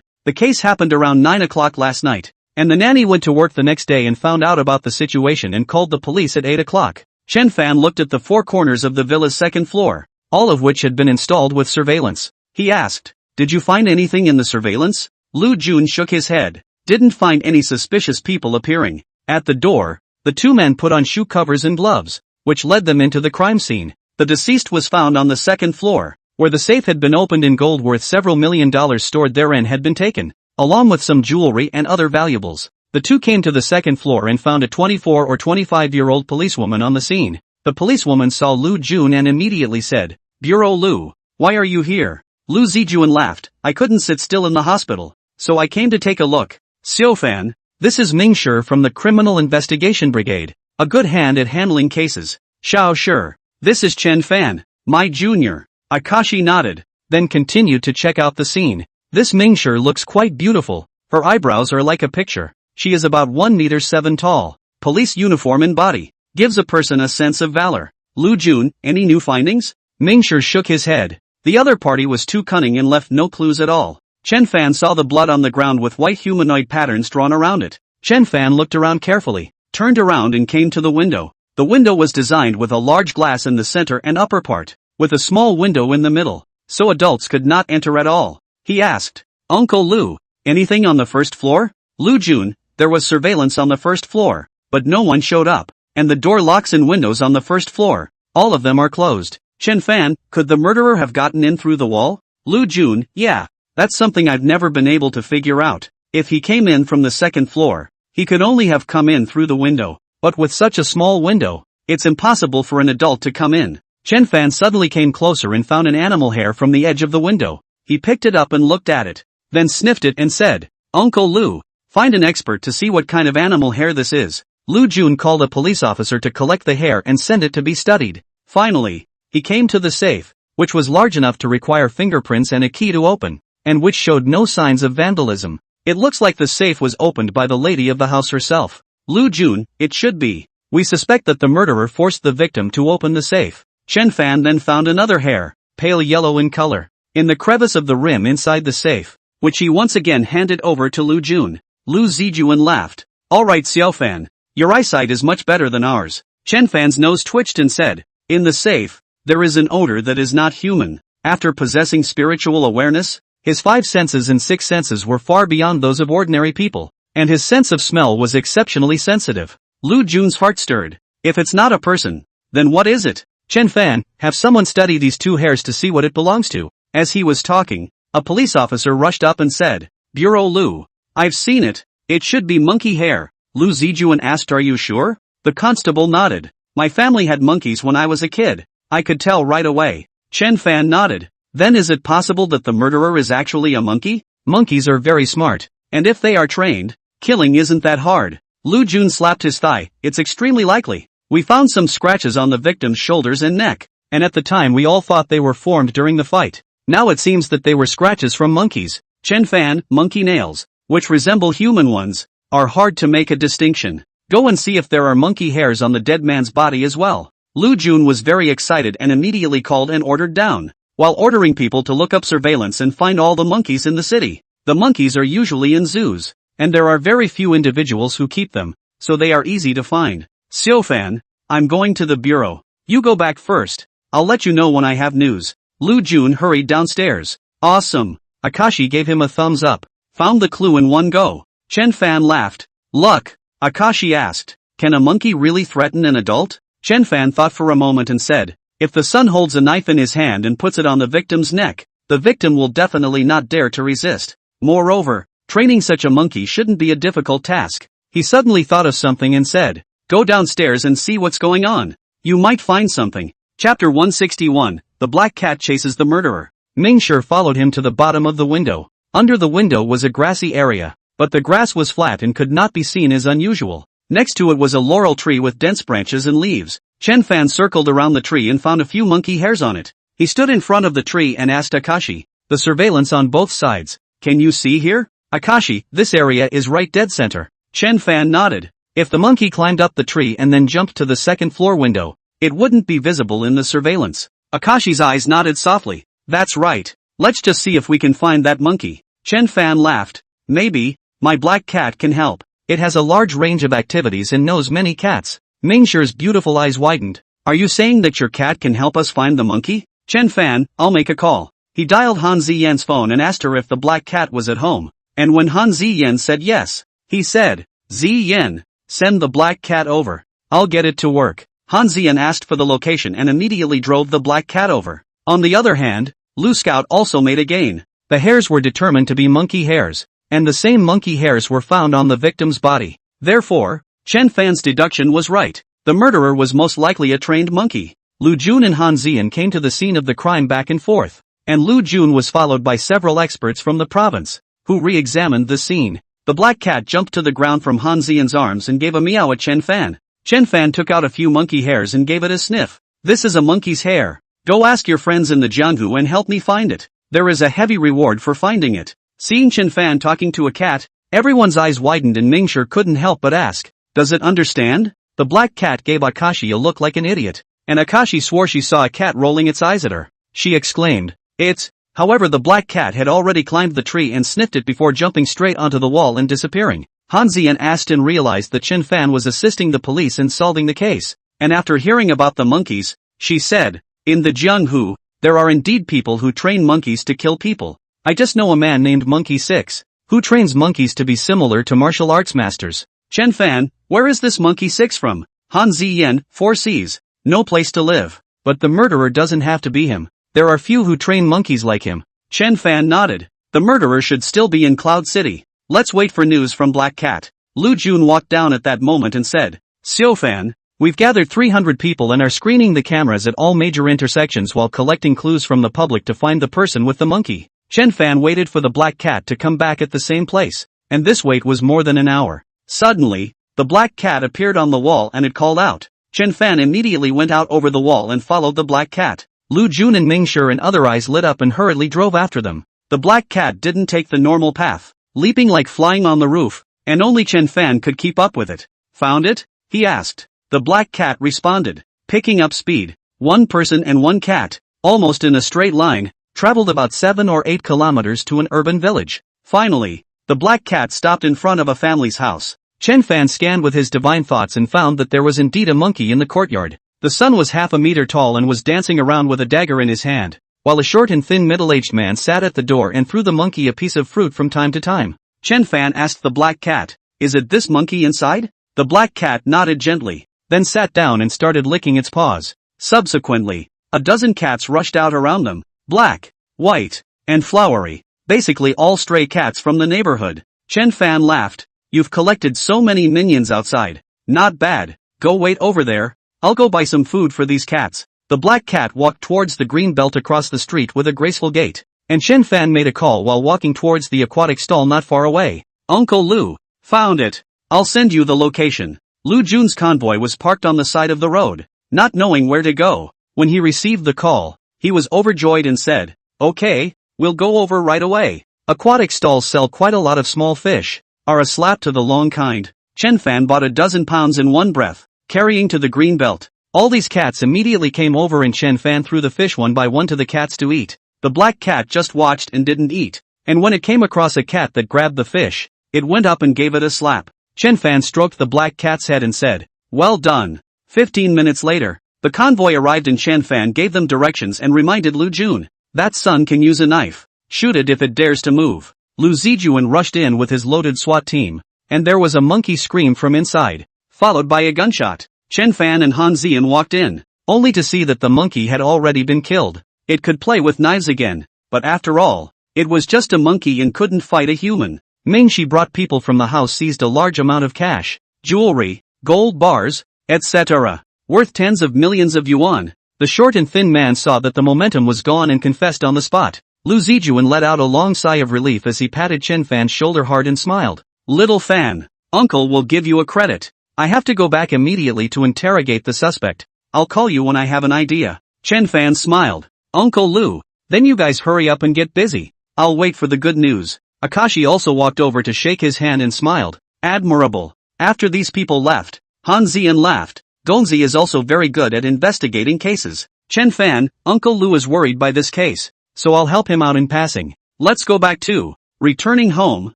the case happened around 9 o'clock last night, and the nanny went to work the next day and found out about the situation and called the police at 8 o'clock. Chen Fan looked at the 4 corners of the villa's 2nd floor, all of which had been installed with surveillance. He asked, did you find anything in the surveillance? Lu Jun shook his head. Didn't find any suspicious people appearing. At the door, the 2 men put on shoe covers and gloves, which led them into the crime scene. The deceased was found on the 2nd floor. where the safe had been opened and gold worth several $1 million stored therein had been taken, along with some jewelry and other valuables. The two came to the second floor and found a 24 or 25-year-old policewoman on the scene. The policewoman saw Lu Jun and immediately said, "Bureau Lu, why are you here?" Lu Zijuan laughed, "I couldn't sit still in the hospital, so I came to take a look." Xiaofan, this is Ming Shi from the Criminal Investigation Brigade, a good hand at handling cases. Xiao Shi, this is Chen Fan, my junior. Akashi nodded, then continued to check out the scene. This Ming Shi looks quite beautiful, her eyebrows are like a picture. She is about 1.7 meters tall. Police uniform and body gives a person a sense of valor. Lu Jun, any new findings? Ming Shi shook his head. The other party was too cunning and left no clues at all. Chen Fan saw the blood on the ground with white humanoid patterns drawn around it. Chen Fan looked around carefully, turned around and came to the window. The window was designed with a large glass in the center and upper part, with a small window in the middle, so adults could not enter at all. He asked, "Uncle Lu, anything on the first floor?" Lu Jun, there was surveillance on the first floor, but no one showed up, and the door locks and windows on the first floor, all of them are closed. Chen Fan, could the murderer have gotten in through the wall? Lu Jun, yeah, that's something I've never been able to figure out. If he came in from the second floor, he could only have come in through the window, but with such a small window, it's impossible for an adult to come in. Chen Fan suddenly came closer and found an animal hair from the edge of the window. He picked it up and looked at it, then sniffed it and said, "Uncle Lu, find an expert to see what kind of animal hair this is." Lu Jun called a police officer to collect the hair and send it to be studied. Finally, he came to the safe, which was large enough to require fingerprints and a key to open, and which showed no signs of vandalism. It looks like the safe was opened by the lady of the house herself. Lu Jun, it should be. We suspect that the murderer forced the victim to open the safe. Chen Fan then found another hair, pale yellow in color, in the crevice of the rim inside the safe, which he once again handed over to Lu Jun. Lu Zijuan laughed. "Alright Xiaofan, your eyesight is much better than ours." Chen Fan's nose twitched and said, "In the safe, there is an odor that is not human." After possessing spiritual awareness, his 5 senses and 6 senses were far beyond those of ordinary people, and his sense of smell was exceptionally sensitive. Lu Jun's heart stirred. If it's not a person, then what is it? Chen Fan, have someone study these 2 hairs to see what it belongs to. As he was talking, a police officer rushed up and said, "Bureau Lu, I've seen it. It should be monkey hair." Lu Zijuan asked, "Are you sure?" The constable nodded. "My family had monkeys when I was a kid. I could tell right away." Chen Fan nodded. "Then is it possible that the murderer is actually a monkey?" Monkeys are very smart, and if they are trained, killing isn't that hard. Lu Jun slapped his thigh. "It's extremely likely. We found some scratches on the victim's shoulders and neck, and at the time we all thought they were formed during the fight. Now it seems that they were scratches from monkeys." Chen Fan, monkey nails, which resemble human ones, are hard to make a distinction. Go and see if there are monkey hairs on the dead man's body as well. Lu Jun was very excited and immediately called and ordered down, while ordering people to look up surveillance and find all the monkeys in the city. The monkeys are usually in zoos, and there are very few individuals who keep them, so they are easy to find. "Xiaofan, I'm going to the bureau. You go back first. I'll let you know when I have news." Lu Jun hurried downstairs. "Awesome." Akashi gave him a thumbs up. "Found the clue in one go." Chen Fan laughed. "Luck?" Akashi asked. "Can a monkey really threaten an adult?" Chen Fan thought for a moment and said, "If the son holds a knife in his hand and puts it on the victim's neck, the victim will definitely not dare to resist. Moreover, training such a monkey shouldn't be a difficult task." He suddenly thought of something and said, "Go downstairs and see what's going on. You might find something." Chapter 161, The Black Cat Chases the Murderer. Ming Shi followed him to the bottom of the window. Under the window was a grassy area, but the grass was flat and could not be seen as unusual. Next to it was a laurel tree with dense branches and leaves. Chen Fan circled around the tree and found a few monkey hairs on it. He stood in front of the tree and asked Akashi, "The surveillance on both sides, can you see here?" "Akashi, this area is right dead center." Chen Fan nodded. "If the monkey climbed up the tree and then jumped to the second floor window, it wouldn't be visible in the surveillance." Akashi's eyes nodded softly. "That's right. Let's just see if we can find that monkey." Chen Fan laughed. "Maybe, my black cat can help. It has a large range of activities and knows many cats." Ming Shi's beautiful eyes widened. "Are you saying that your cat can help us find the monkey?" "Chen Fan, I'll make a call." He dialed Han Ziyan's phone and asked her if the black cat was at home, and when Han Ziyan said yes, he said, "Ziyan, send the black cat over. I'll get it to work." Han Ziyan asked for the location and immediately drove the black cat over. On the other hand, Lu Scout also made a gain. The hairs were determined to be monkey hairs, and the same monkey hairs were found on the victim's body. Therefore, Chen Fan's deduction was right. The murderer was most likely a trained monkey. Lu Jun and Han Ziyan came to the scene of the crime back and forth, and Lu Jun was followed by several experts from the province, who re-examined the scene. The black cat jumped to the ground from Han Ziyan's arms and gave a meow at Chen Fan. Chen Fan took out a few monkey hairs and gave it a sniff. This is a monkey's hair. Go ask your friends in the Jianghu and help me find it. There is a heavy reward for finding it. Seeing Chen Fan talking to a cat, everyone's eyes widened and Mingshi couldn't help but ask, does it understand? The black cat gave Akashi a look like an idiot, and Akashi swore she saw a cat rolling its eyes at her. She exclaimed, "It's..." However, the black cat had already climbed the tree and sniffed it before jumping straight onto the wall and disappearing. Han Ziyan asked and realized that Chen Fan was assisting the police in solving the case, and after hearing about the monkeys, she said, in the Jianghu, there are indeed people who train monkeys to kill people. I just know a man named Monkey 6, who trains monkeys to be similar to martial arts masters. Chen Fan, where is this Monkey 6 from? Han Ziyan, 4 Cs, no place to live. But the murderer doesn't have to be him. There are few who train monkeys like him. Chen Fan nodded. The murderer should still be in Cloud City. Let's wait for news from Black Cat. Lu Jun walked down at that moment and said, Xiu Fan, we've gathered 300 people and are screening the cameras at all major intersections while collecting clues from the public to find the person with the monkey. Chen Fan waited for the Black Cat to come back at the same place, and this wait was more than an hour. Suddenly, the Black Cat appeared on the wall and it called out. Chen Fan immediately went out over the wall and followed the Black Cat. Lu Jun and Mingshi and other eyes lit up and hurriedly drove after them. The Black Cat didn't take the normal path, leaping like flying on the roof, and only Chen Fan could keep up with it. Found it? He asked. The Black Cat responded, picking up speed. One person and one cat, almost in a straight line, traveled about 7 or 8 kilometers to an urban village. Finally, the Black Cat stopped in front of a family's house. Chen Fan scanned with his divine thoughts and found that there was indeed a monkey in the courtyard. The son was half a meter tall and was dancing around with a dagger in his hand, while a short and thin middle-aged man sat at the door and threw the monkey a piece of fruit from time to time. Chen Fan asked the Black Cat, is it this monkey inside? The Black Cat nodded gently, then sat down and started licking its paws. Subsequently, a dozen cats rushed out around them, black, white, and flowery, basically all stray cats from the neighborhood. Chen Fan laughed. You've collected so many minions outside. Not bad. Go wait over there. I'll go buy some food for these cats. The Black Cat walked towards the green belt across the street with a graceful gait, and Chen Fan made a call while walking towards the aquatic stall not far away. Uncle Lu, found it. I'll send you the location. Lu Jun's convoy was parked on the side of the road, not knowing where to go. When he received the call, he was overjoyed and said, okay, we'll go over right away. Aquatic stalls sell quite a lot of small fish, are a slap to the long kind. Chen Fan bought a dozen pounds in one breath, carrying to the green belt. All these cats immediately came over and Chen Fan threw the fish one by one to the cats to eat. The Black Cat just watched and didn't eat, and when it came across a cat that grabbed the fish, it went up and gave it a slap. Chen Fan stroked the Black Cat's head and said, well done. 15 minutes later, the convoy arrived and Chen Fan gave them directions and reminded Lu Jun, that son can use a knife. Shoot it if it dares to move. Lu Zijuan rushed in with his loaded SWAT team, and there was a monkey scream from inside, followed by a gunshot. Chen Fan and Han Ziyan walked in, only to see that the monkey had already been killed. It could play with knives again, but after all, it was just a monkey and couldn't fight a human. Mingshi brought people from the house seized a large amount of cash, jewelry, gold bars, etc., worth tens of millions of yuan. The short and thin man saw that the momentum was gone and confessed on the spot. Lu Zijuan let out a long sigh of relief as he patted Chen Fan's shoulder hard and smiled. Little Fan, Uncle will give you a credit. I have to go back immediately to interrogate the suspect. I'll call you when I have an idea. Chen Fan smiled. Uncle Lu, then you guys hurry up and get busy. I'll wait for the good news. Akashi also walked over to shake his hand and smiled. Admirable. After these people left, Han Ziyan laughed. Gonzi is also very good at investigating cases. Chen Fan, Uncle Lu is worried by this case, so I'll help him out in passing. Let's go back to. Returning home,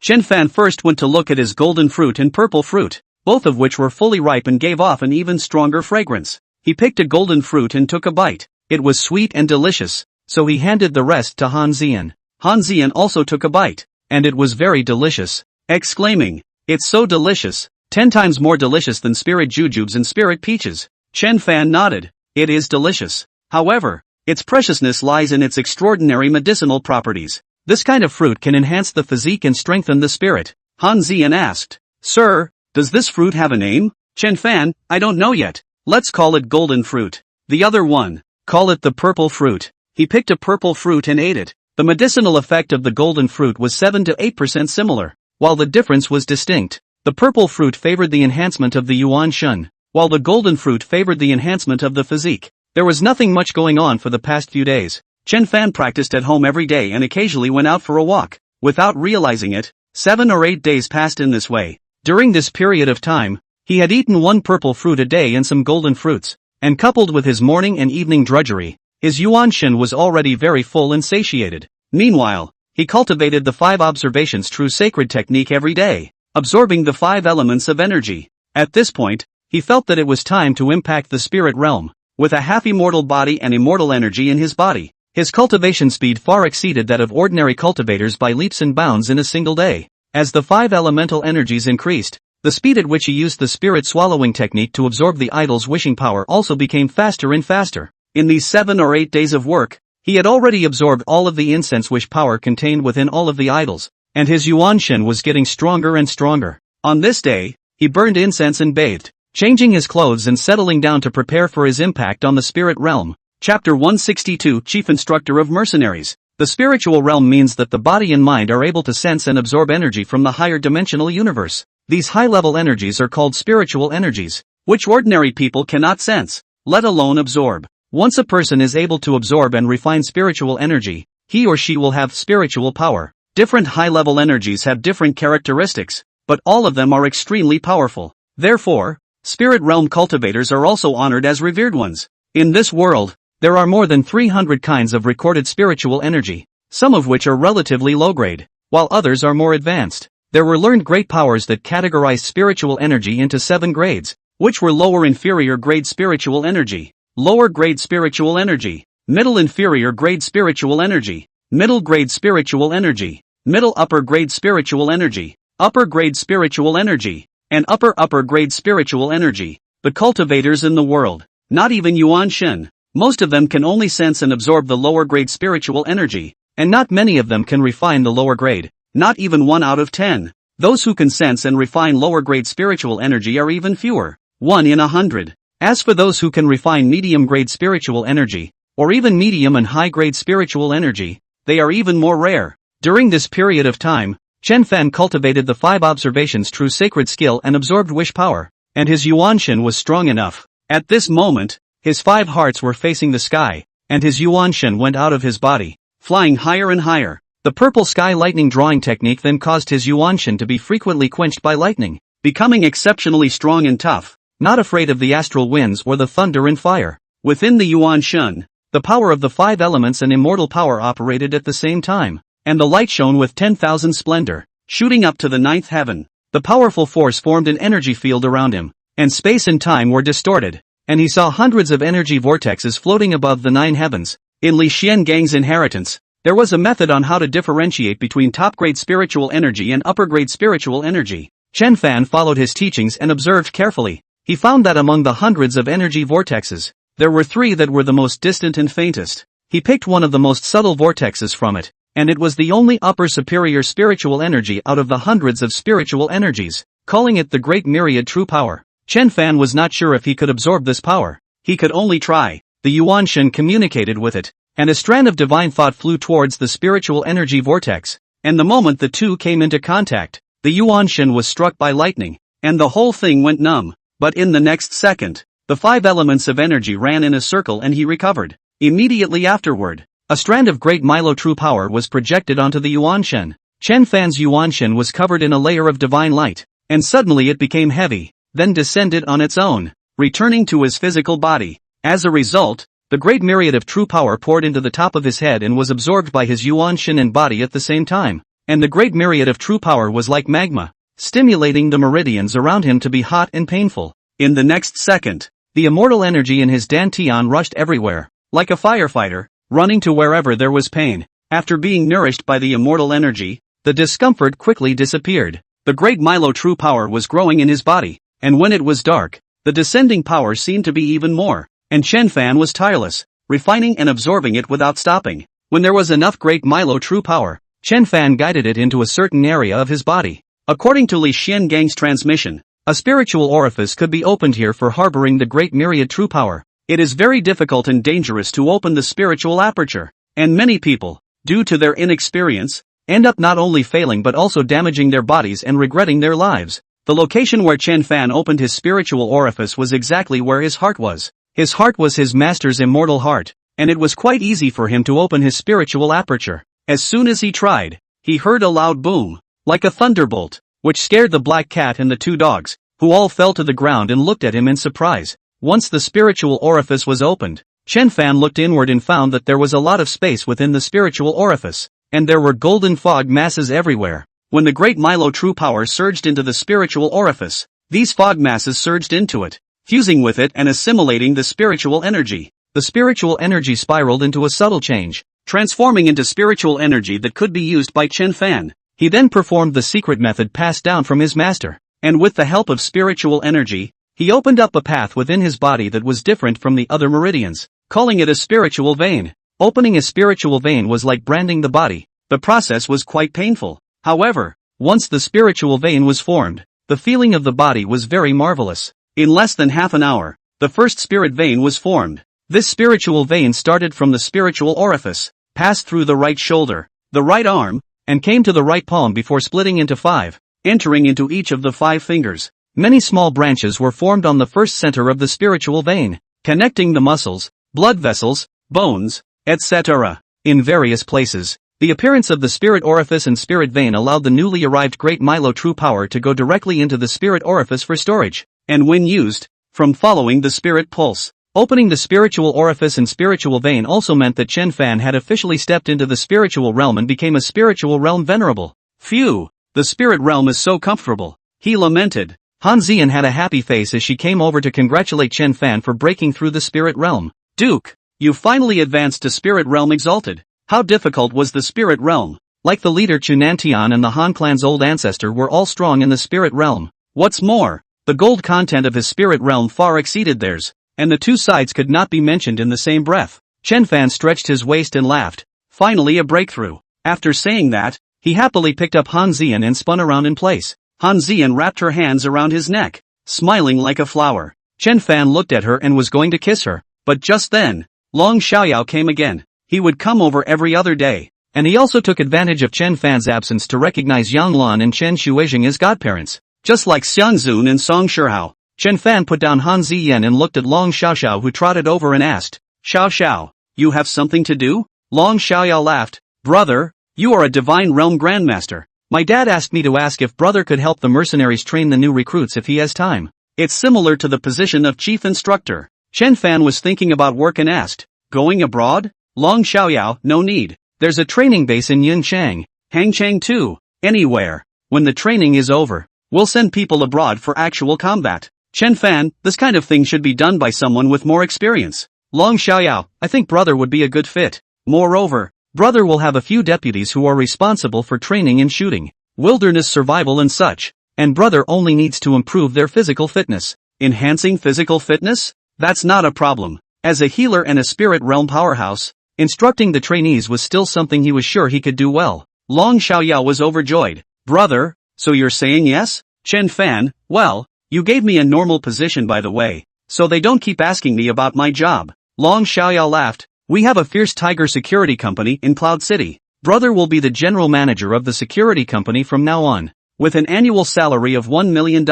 Chen Fan first went to look at his golden fruit and purple fruit, both of which were fully ripe and gave off an even stronger fragrance. He picked a golden fruit and took a bite. It was sweet and delicious, so he handed the rest to Han Ziyan. Han Ziyan also took a bite, and it was very delicious, exclaiming, it's so delicious, 10 times more delicious than spirit jujubes and spirit peaches. Chen Fan nodded, it is delicious. However, Its preciousness lies in its extraordinary medicinal properties. This kind of fruit can enhance the physique and strengthen the spirit. Han Zian asked, Sir, does this fruit have a name? Chen Fan, I don't know yet. Let's call it golden fruit. The other one, call it the purple fruit. He picked a purple fruit and ate it. The medicinal effect of the golden fruit was 7 to 8% similar, while the difference was distinct. The purple fruit favored the enhancement of the yuan shun, while the golden fruit favored the enhancement of the physique. There was nothing much going on for the past few days. Chen Fan practiced at home every day and occasionally went out for a walk. Without realizing it, 7 or 8 days passed in this way. During this period of time, he had eaten 1 purple fruit a day and some golden fruits, and coupled with his morning and evening drudgery, his yuan shen was already very full and satiated. Meanwhile, he cultivated the 5 observations true sacred technique every day, absorbing the 5 elements of energy. At this point, he felt that it was time to impact the spirit realm. With a half-immortal body and immortal energy in his body, his cultivation speed far exceeded that of ordinary cultivators by leaps and bounds in a single day. As the 5 elemental energies increased, the speed at which he used the spirit swallowing technique to absorb the idol's wishing power also became faster and faster. In these 7 or 8 days of work, he had already absorbed all of the incense wish power contained within all of the idols, and his yuan shen was getting stronger and stronger. On this day, he burned incense and bathed, changing his clothes and settling down to prepare for his impact on the spirit realm. Chapter 162 Chief Instructor of Mercenaries. The spiritual realm means that the body and mind are able to sense and absorb energy from the higher dimensional universe. These high-level energies are called spiritual energies, which ordinary people cannot sense, let alone absorb. Once a person is able to absorb and refine spiritual energy, he or she will have spiritual power. Different high-level energies have different characteristics, but all of them are extremely powerful. Therefore, spirit realm cultivators are also honored as revered ones. In this world, there are more than 300 kinds of recorded spiritual energy, some of which are relatively low-grade, while others are more advanced. There were learned great powers that categorized spiritual energy into 7 grades, which were lower inferior grade spiritual energy, lower grade spiritual energy, middle inferior grade spiritual energy, middle grade spiritual energy, middle upper grade spiritual energy, upper grade spiritual energy, and upper grade spiritual energy. The cultivators in the world, not even yuan shen, most of them can only sense and absorb the lower grade spiritual energy, and not many of them can refine the lower grade, not even 1 out of 10. Those who can sense and refine lower grade spiritual energy are even fewer, 1 in 100. As for those who can refine medium grade spiritual energy, or even medium and high grade spiritual energy, they are even more rare. During this period of time, Chen Fan cultivated the 5 observations true sacred skill and absorbed wish power, and his yuan shen was strong enough. At this moment, his 5 hearts were facing the sky, and his yuan shen went out of his body, flying higher and higher. The purple sky lightning drawing technique then caused his yuan shen to be frequently quenched by lightning, becoming exceptionally strong and tough, not afraid of the astral winds or the thunder and fire. Within the yuan shen, the power of the 5 elements and immortal power operated at the same time, and the light shone with 10,000 splendor, shooting up to the 9th heaven. The powerful force formed an energy field around him, and space and time were distorted, and he saw hundreds of energy vortexes floating above the 9 heavens. In Li Xiangang's inheritance, there was a method on how to differentiate between top-grade spiritual energy and upper-grade spiritual energy. Chen Fan followed his teachings and observed carefully. He found that among the hundreds of energy vortexes, there were 3 that were the most distant and faintest. He picked one of the most subtle vortexes from it, and it was the only upper superior spiritual energy out of the hundreds of spiritual energies, calling it the Great Myriad True Power. Chen Fan was not sure if he could absorb this power. He could only try. The yuan shen communicated with it, and a strand of divine thought flew towards the spiritual energy vortex, and the moment the two came into contact, the yuan shen was struck by lightning, and the whole thing went numb. But in the next second, the 5 elements of energy ran in a circle and he recovered. Immediately afterward, a strand of great Milo true power was projected onto the yuan shen. Chen Fan's yuan shen was covered in a layer of divine light, and suddenly it became heavy, then descended on its own, returning to his physical body. As a result, the great myriad of true power poured into the top of his head and was absorbed by his yuan shen and body at the same time, and the great myriad of true power was like magma, stimulating the meridians around him to be hot and painful. In the next second, the immortal energy in his dantian rushed everywhere, like a firefighter, running to wherever there was pain. After being nourished by the immortal energy, the discomfort quickly disappeared. The great Milo true power was growing in his body, and when it was dark, the descending power seemed to be even more, and Chen Fan was tireless. refining and absorbing it without stopping. When there was enough great Milo true power, Chen Fan guided it into a certain area of his body. According to Li Xiangang's transmission, a spiritual orifice could be opened here for harboring the great myriad true power. It is very difficult and dangerous to open the spiritual aperture, and many people, due to their inexperience, end up not only failing but also damaging their bodies and regretting their lives. The location where Chen Fan opened his spiritual orifice was exactly where his heart was. His heart was his master's immortal heart, and it was quite easy for him to open his spiritual aperture. As soon as he tried, he heard a loud boom, like a thunderbolt, which scared the black cat and the two dogs, who all fell to the ground and looked at him in surprise. Once the spiritual orifice was opened, Chen Fan looked inward and found that there was a lot of space within the spiritual orifice, and there were golden fog masses everywhere. When the great Milo true power surged into the spiritual orifice, these fog masses surged into it, fusing with it and assimilating the spiritual energy. The spiritual energy spiraled into a subtle change, transforming into spiritual energy that could be used by Chen Fan. He then performed the secret method passed down from his master, and with the help of spiritual energy, he opened up a path within his body that was different from the other meridians, calling it a spiritual vein. Opening a spiritual vein was like branding the body. The process was quite painful. However, once the spiritual vein was formed, the feeling of the body was very marvelous. In less than half an hour, the first spirit vein was formed. This spiritual vein started from the spiritual orifice, passed through the right shoulder, the right arm, and came to the right palm before splitting into 5, entering into each of the 5 fingers. Many small branches were formed on the first center of the spiritual vein, connecting the muscles, blood vessels, bones, etc. In various places. The appearance of the spirit orifice and spirit vein allowed the newly arrived great Milo true power to go directly into the spirit orifice for storage, and when used, from following the spirit pulse. Opening the spiritual orifice and spiritual vein also meant that Chen Fan had officially stepped into the spiritual realm and became a spiritual realm venerable. Phew, the spirit realm is so comfortable, he lamented. Han Zian had a happy face as she came over to congratulate Chen Fan for breaking through the spirit realm. Duke, you finally advanced to spirit realm exalted. How difficult was the spirit realm? Like the leader Chunantian and the Han clan's old ancestor were all strong in the spirit realm. What's more, the gold content of his spirit realm far exceeded theirs, and the two sides could not be mentioned in the same breath. Chen Fan stretched his waist and laughed. Finally a breakthrough. After saying that, he happily picked up Han Zian and spun around in place. Han Zian wrapped her hands around his neck, smiling like a flower. Chen Fan looked at her and was going to kiss her, but just then, Long Xiaoyao came again. He would come over every other day, and he also took advantage of Chen Fan's absence to recognize Yang Lan and Chen Shuizheng as godparents. Just like Xiang Zun and Song Shihao, Chen Fan put down Han Ziyan and looked at Long Xiaoxiao, who trotted over and asked, "Xiao Xiao, you have something to do?" Long Xiaoyao laughed. "Brother, you are a divine realm grandmaster. My dad asked me to ask if brother could help the mercenaries train the new recruits if he has time. It's similar to the position of chief instructor." Chen Fan was thinking about work and asked, "Going abroad?" Long Xiaoyao, "No need. There's a training base in Yunchang, Hangchang too. Anywhere. When the training is over, we'll send people abroad for actual combat." Chen Fan, this kind of thing should be done by someone with more experience. Long Xiaoyao, I think brother would be a good fit. Moreover, brother will have a few deputies who are responsible for training in shooting, wilderness survival and such, and brother only needs to improve their physical fitness. Enhancing physical fitness? That's not a problem. As a healer and a spirit realm powerhouse, instructing the trainees was still something he was sure he could do well. Long Xiaoyao was overjoyed. "Brother, so you're saying yes?" Chen Fan, "Well, you gave me a normal position by the way, so they don't keep asking me about my job." Long Xiaoyao laughed. "We have a fierce tiger security company in Cloud City. Brother will be the general manager of the security company from now on, with an annual salary of $1 million,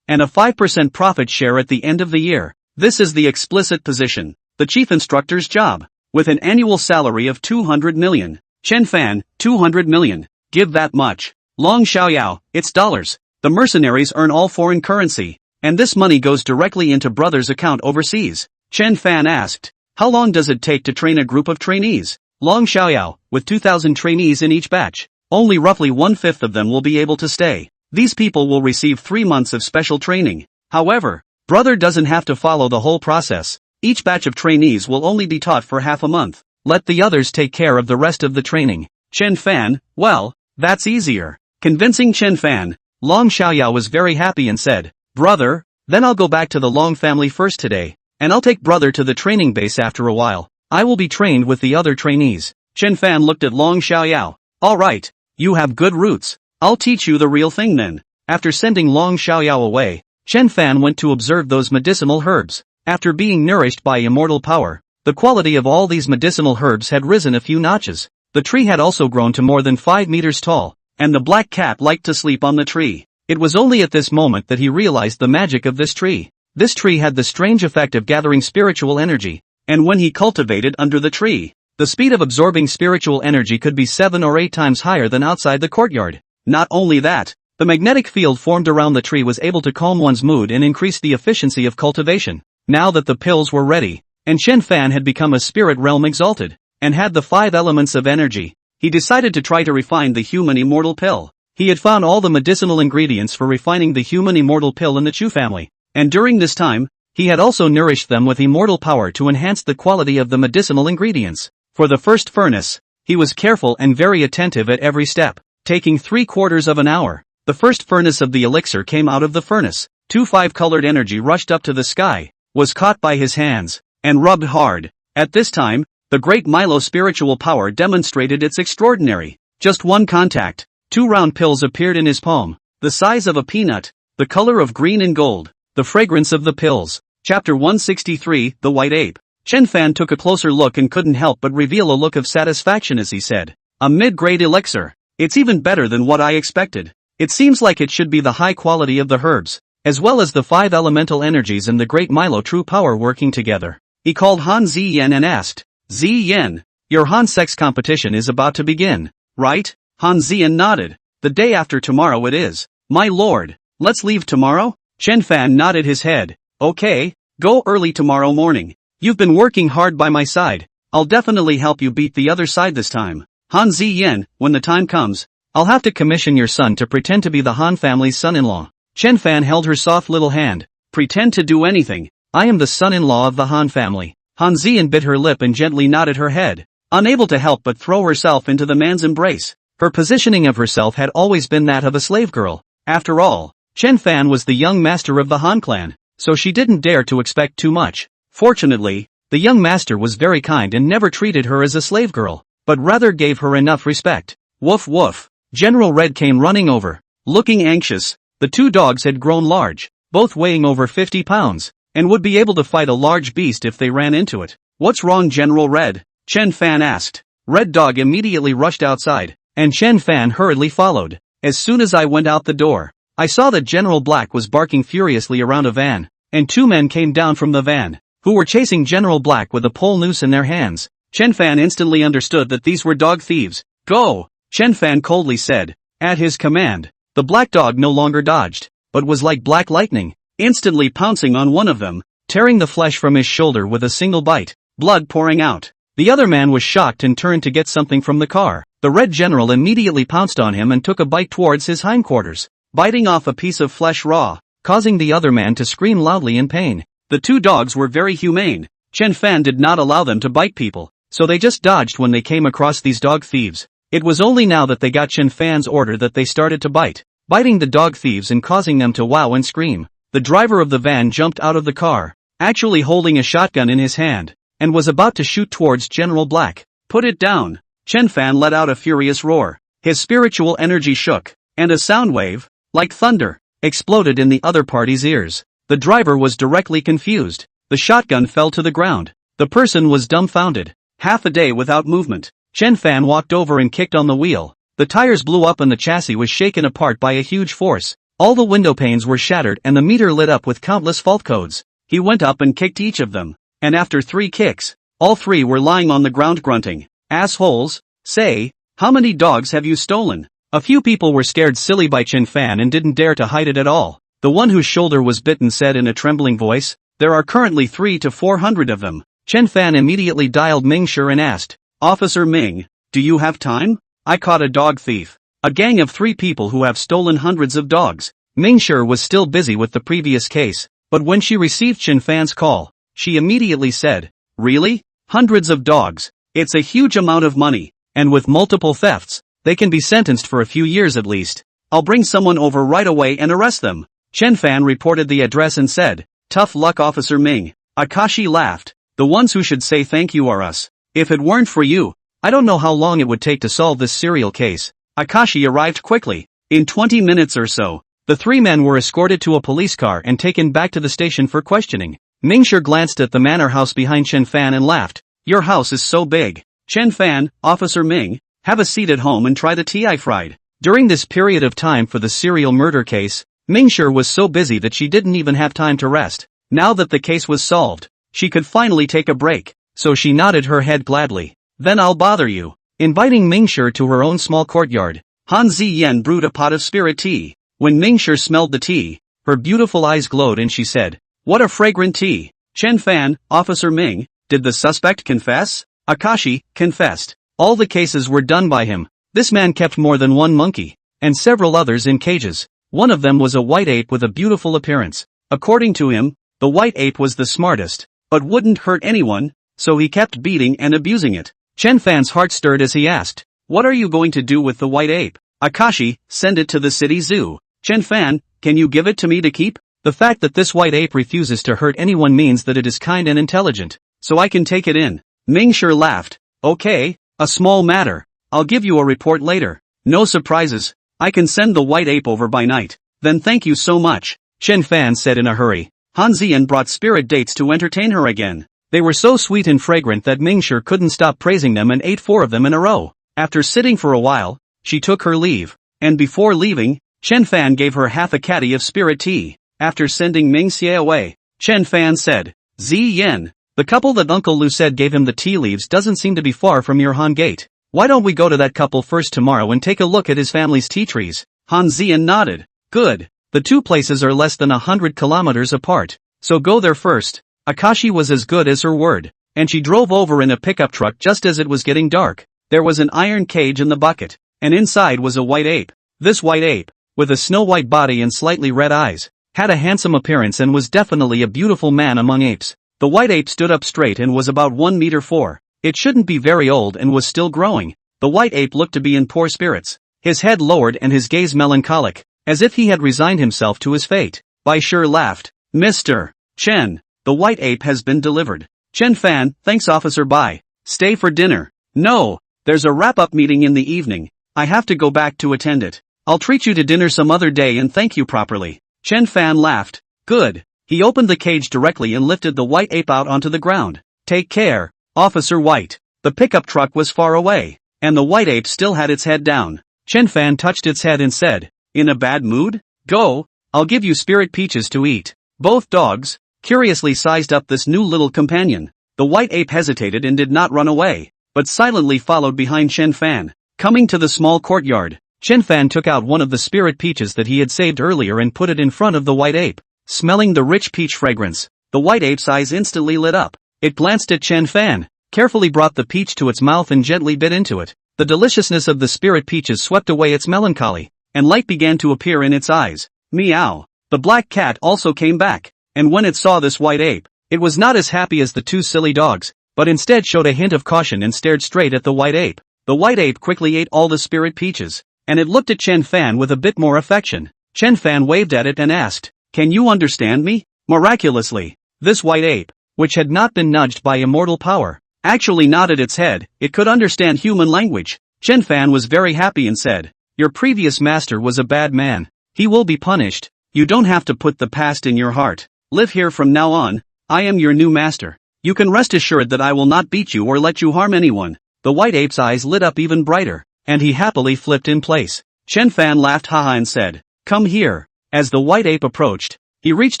and a 5% profit share at the end of the year. This is the explicit position, the chief instructor's job, with an annual salary of 200 million. Chen Fan, 200 million. Give that much. Long Xiaoyao, it's dollars. The mercenaries earn all foreign currency, and this money goes directly into brother's account overseas. Chen Fan asked, "How long does it take to train a group of trainees?" Long Xiaoyao, with 2,000 trainees in each batch, only roughly 1/5 of them will be able to stay. These people will receive 3 months of special training. However, brother doesn't have to follow the whole process. Each batch of trainees will only be taught for half a month. Let the others take care of the rest of the training. Chen Fan, well, that's easier. Convincing Chen Fan, Long Xiaoyao was very happy and said, "Brother, then I'll go back to the Long family first today, and I'll take brother to the training base after a while." I will be trained with the other trainees. Chen Fan looked at Long Xiaoyao. Alright, you have good roots. I'll teach you the real thing then. After sending Long Xiaoyao away, Chen Fan went to observe those medicinal herbs. After being nourished by immortal power, the quality of all these medicinal herbs had risen a few notches. The tree had also grown to more than 5 meters tall, and the black cat liked to sleep on the tree. It was only at this moment that he realized the magic of this tree. This tree had the strange effect of gathering spiritual energy, and when he cultivated under the tree, the speed of absorbing spiritual energy could be 7 or 8 times higher than outside the courtyard. Not only that, the magnetic field formed around the tree was able to calm one's mood and increase the efficiency of cultivation. Now that the pills were ready, and Chen Fan had become a spirit realm exalted, and had the 5 elements of energy, he decided to try to refine the human immortal pill. He had found all the medicinal ingredients for refining the human immortal pill in the Chu family, and during this time, he had also nourished them with immortal power to enhance the quality of the medicinal ingredients. For the first furnace, he was careful and very attentive at every step, taking 3/4 of an hour. The first furnace of the elixir came out of the furnace. 2 5-colored energy rushed up to the sky, was caught by his hands, and rubbed hard. At this time, the great Milo spiritual power demonstrated its extraordinary. Just one contact, 2 round pills appeared in his palm, the size of a peanut, the color of green and gold, the fragrance of the pills. Chapter 163, The White Ape. Chen Fan took a closer look and couldn't help but reveal a look of satisfaction as he said, "A mid-grade elixir. It's even better than what I expected. It seems like it should be the high quality of the herbs, as well as the 5 elemental energies and the great Milo true power working together." He called Han Ziyan and asked, "Ziyan, your Han sex competition is about to begin, right?" Han Ziyan nodded. "The day after tomorrow it is, my lord. Let's leave tomorrow?" Chen Fan nodded his head. "Okay, go early tomorrow morning. You've been working hard by my side. I'll definitely help you beat the other side this time. Han Ziyan, when the time comes, I'll have to commission your son to pretend to be the Han family's son-in-law." Chen Fan held her soft little hand. "Pretend to do anything. I am the son-in-law of the Han family." Han Ziyan bit her lip and gently nodded her head, unable to help but throw herself into the man's embrace. Her positioning of herself had always been that of a slave girl. After all, Chen Fan was the young master of the Han clan, so she didn't dare to expect too much. Fortunately, the young master was very kind and never treated her as a slave girl, but rather gave her enough respect. Woof woof. General Red came running over, looking anxious. The 2 dogs had grown large, both weighing over 50 pounds, and would be able to fight a large beast if they ran into it. "What's wrong, General Red?" Chen Fan asked. Red Dog immediately rushed outside, and Chen Fan hurriedly followed. "As soon as I went out the door, I saw that General Black was barking furiously around a van, and 2 men came down from the van, who were chasing General Black with a pole noose in their hands." Chen Fan instantly understood that these were dog thieves. "Go!" Chen Fan coldly said. At his command, the black dog no longer dodged, but was like black lightning, instantly pouncing on one of them, tearing the flesh from his shoulder with a single bite, blood pouring out. The other man was shocked and turned to get something from the car. The Red General immediately pounced on him and took a bite towards his hindquarters, biting off a piece of flesh raw, causing the other man to scream loudly in pain. The 2 dogs were very humane. Chen Fan did not allow them to bite people, so they just dodged when they came across these dog thieves. It was only now that they got Chen Fan's order that they started to bite, biting the dog thieves and causing them to wow and scream. The driver of the van jumped out of the car, actually holding a shotgun in his hand, and was about to shoot towards General Black. "Put it down!" Chen Fan let out a furious roar. His spiritual energy shook, and a sound wave, like thunder, exploded in the other party's ears. The driver was directly confused. The shotgun fell to the ground. The person was dumbfounded. Half a day without movement. Chen Fan walked over and kicked on the wheel. The tires blew up and the chassis was shaken apart by a huge force. All the window panes were shattered and the meter lit up with countless fault codes. He went up and kicked each of them, and after 3 kicks, all 3 were lying on the ground grunting. "Assholes, say, how many dogs have you stolen?" A few people were scared silly by Chen Fan and didn't dare to hide it at all. The one whose shoulder was bitten said in a trembling voice, "There are currently 300 to 400 of them." Chen Fan immediately dialed Ming Shi and asked, "Officer Ming, do you have time? I caught a dog thief. A gang of 3 people who have stolen hundreds of dogs." Ming Shi was still busy with the previous case, but when she received Chen Fan's call, she immediately said, "Really? Hundreds of dogs? It's a huge amount of money, and with multiple thefts, they can be sentenced for a few years at least. I'll bring someone over right away and arrest them." Chen Fan reported the address and said, "Tough luck, Officer Ming." Akashi laughed. The ones who should say thank you are us. If it weren't for you, I don't know how long it would take to solve this serial case. Akashi arrived quickly. In 20 minutes or so, the three men were escorted to a police car and taken back to the station for questioning. Mingshi glanced at the manor house behind Chen Fan and laughed. Your house is so big. Chen Fan, Officer Ming, have a seat at home and try the tea I fried. During this period of time for the serial murder case, Mingshi was so busy that she didn't even have time to rest. Now that the case was solved, she could finally take a break, so she nodded her head gladly. Then I'll bother you. Inviting Mingshi to her own small courtyard, Han Ziyan brewed a pot of spirit tea. When Mingshi smelled the tea, her beautiful eyes glowed and she said, "What a fragrant tea." Chen Fan, Officer Ming, did the suspect confess? Akashi confessed. All the cases were done by him. This man kept more than one monkey, and several others in cages. One of them was a white ape with a beautiful appearance. According to him, the white ape was the smartest, but wouldn't hurt anyone, so he kept beating and abusing it. Chen Fan's heart stirred as he asked, "What are you going to do with the white ape?" Akashi, send it to the city zoo. Chen Fan, can you give it to me to keep? The fact that this white ape refuses to hurt anyone means that it is kind and intelligent, so I can take it in. Mingshi laughed. Okay, a small matter. I'll give you a report later. No surprises. I can send the white ape over by night. Then thank you so much, Chen Fan said in a hurry. Han Ziyan brought spirit dates to entertain her again. They were so sweet and fragrant that Mingshi couldn't stop praising them and ate 4 of them in a row. After sitting for a while, she took her leave. And before leaving, Chen Fan gave her half a caddy of spirit tea. After sending Mingxie away, Chen Fan said, Ziyan, the couple that Uncle Lu said gave him the tea leaves doesn't seem to be far from your Han gate. Why don't we go to that couple first tomorrow and take a look at his family's tea trees? Han Ziyan nodded. Good. The two places are less than 100 kilometers apart, so go there first. Akashi was as good as her word, and she drove over in a pickup truck just as it was getting dark. There was an iron cage in the bucket, and inside was a white ape. This white ape, with a snow-white body and slightly red eyes, had a handsome appearance and was definitely a beautiful man among apes. The white ape stood up straight and was about 1 meter 4. It shouldn't be very old and was still growing. The white ape looked to be in poor spirits. His head lowered and his gaze melancholic, as if he had resigned himself to his fate. Bai Shi laughed. Mr. Chen, the white ape has been delivered. Chen Fan, thanks Officer Bai. Stay for dinner. No, there's a wrap-up meeting in the evening. I have to go back to attend it. I'll treat you to dinner some other day and thank you properly. Chen Fan laughed. Good. He opened the cage directly and lifted the white ape out onto the ground. Take care, Officer White. The pickup truck was far away, and the white ape still had its head down. Chen Fan touched its head and said, in a bad mood? Go, I'll give you spirit peaches to eat. Both dogs, curiously sized up this new little companion. The white ape hesitated and did not run away, but silently followed behind Chen Fan. Coming to the small courtyard, Chen Fan took out one of the spirit peaches that he had saved earlier and put it in front of the white ape. Smelling the rich peach fragrance, the white ape's eyes instantly lit up. It glanced at Chen Fan, carefully brought the peach to its mouth and gently bit into it. The deliciousness of the spirit peaches swept away its melancholy, and light began to appear in its eyes. Meow. The black cat also came back, and when it saw this white ape, it was not as happy as the two silly dogs, but instead showed a hint of caution and stared straight at the white ape. The white ape quickly ate all the spirit peaches, and it looked at Chen Fan with a bit more affection. Chen Fan waved at it and asked, Can you understand me? Miraculously, this white ape, which had not been nudged by immortal power, actually nodded its head. It could understand human language. Chen Fan was very happy and said, Your previous master was a bad man. He will be punished. You don't have to put the past in your heart. Live here from now on. I am your new master. You can rest assured that I will not beat you or let you harm anyone. The white ape's eyes lit up even brighter, and he happily flipped in place. Chen Fan laughed haha and said, Come here. As the white ape approached, he reached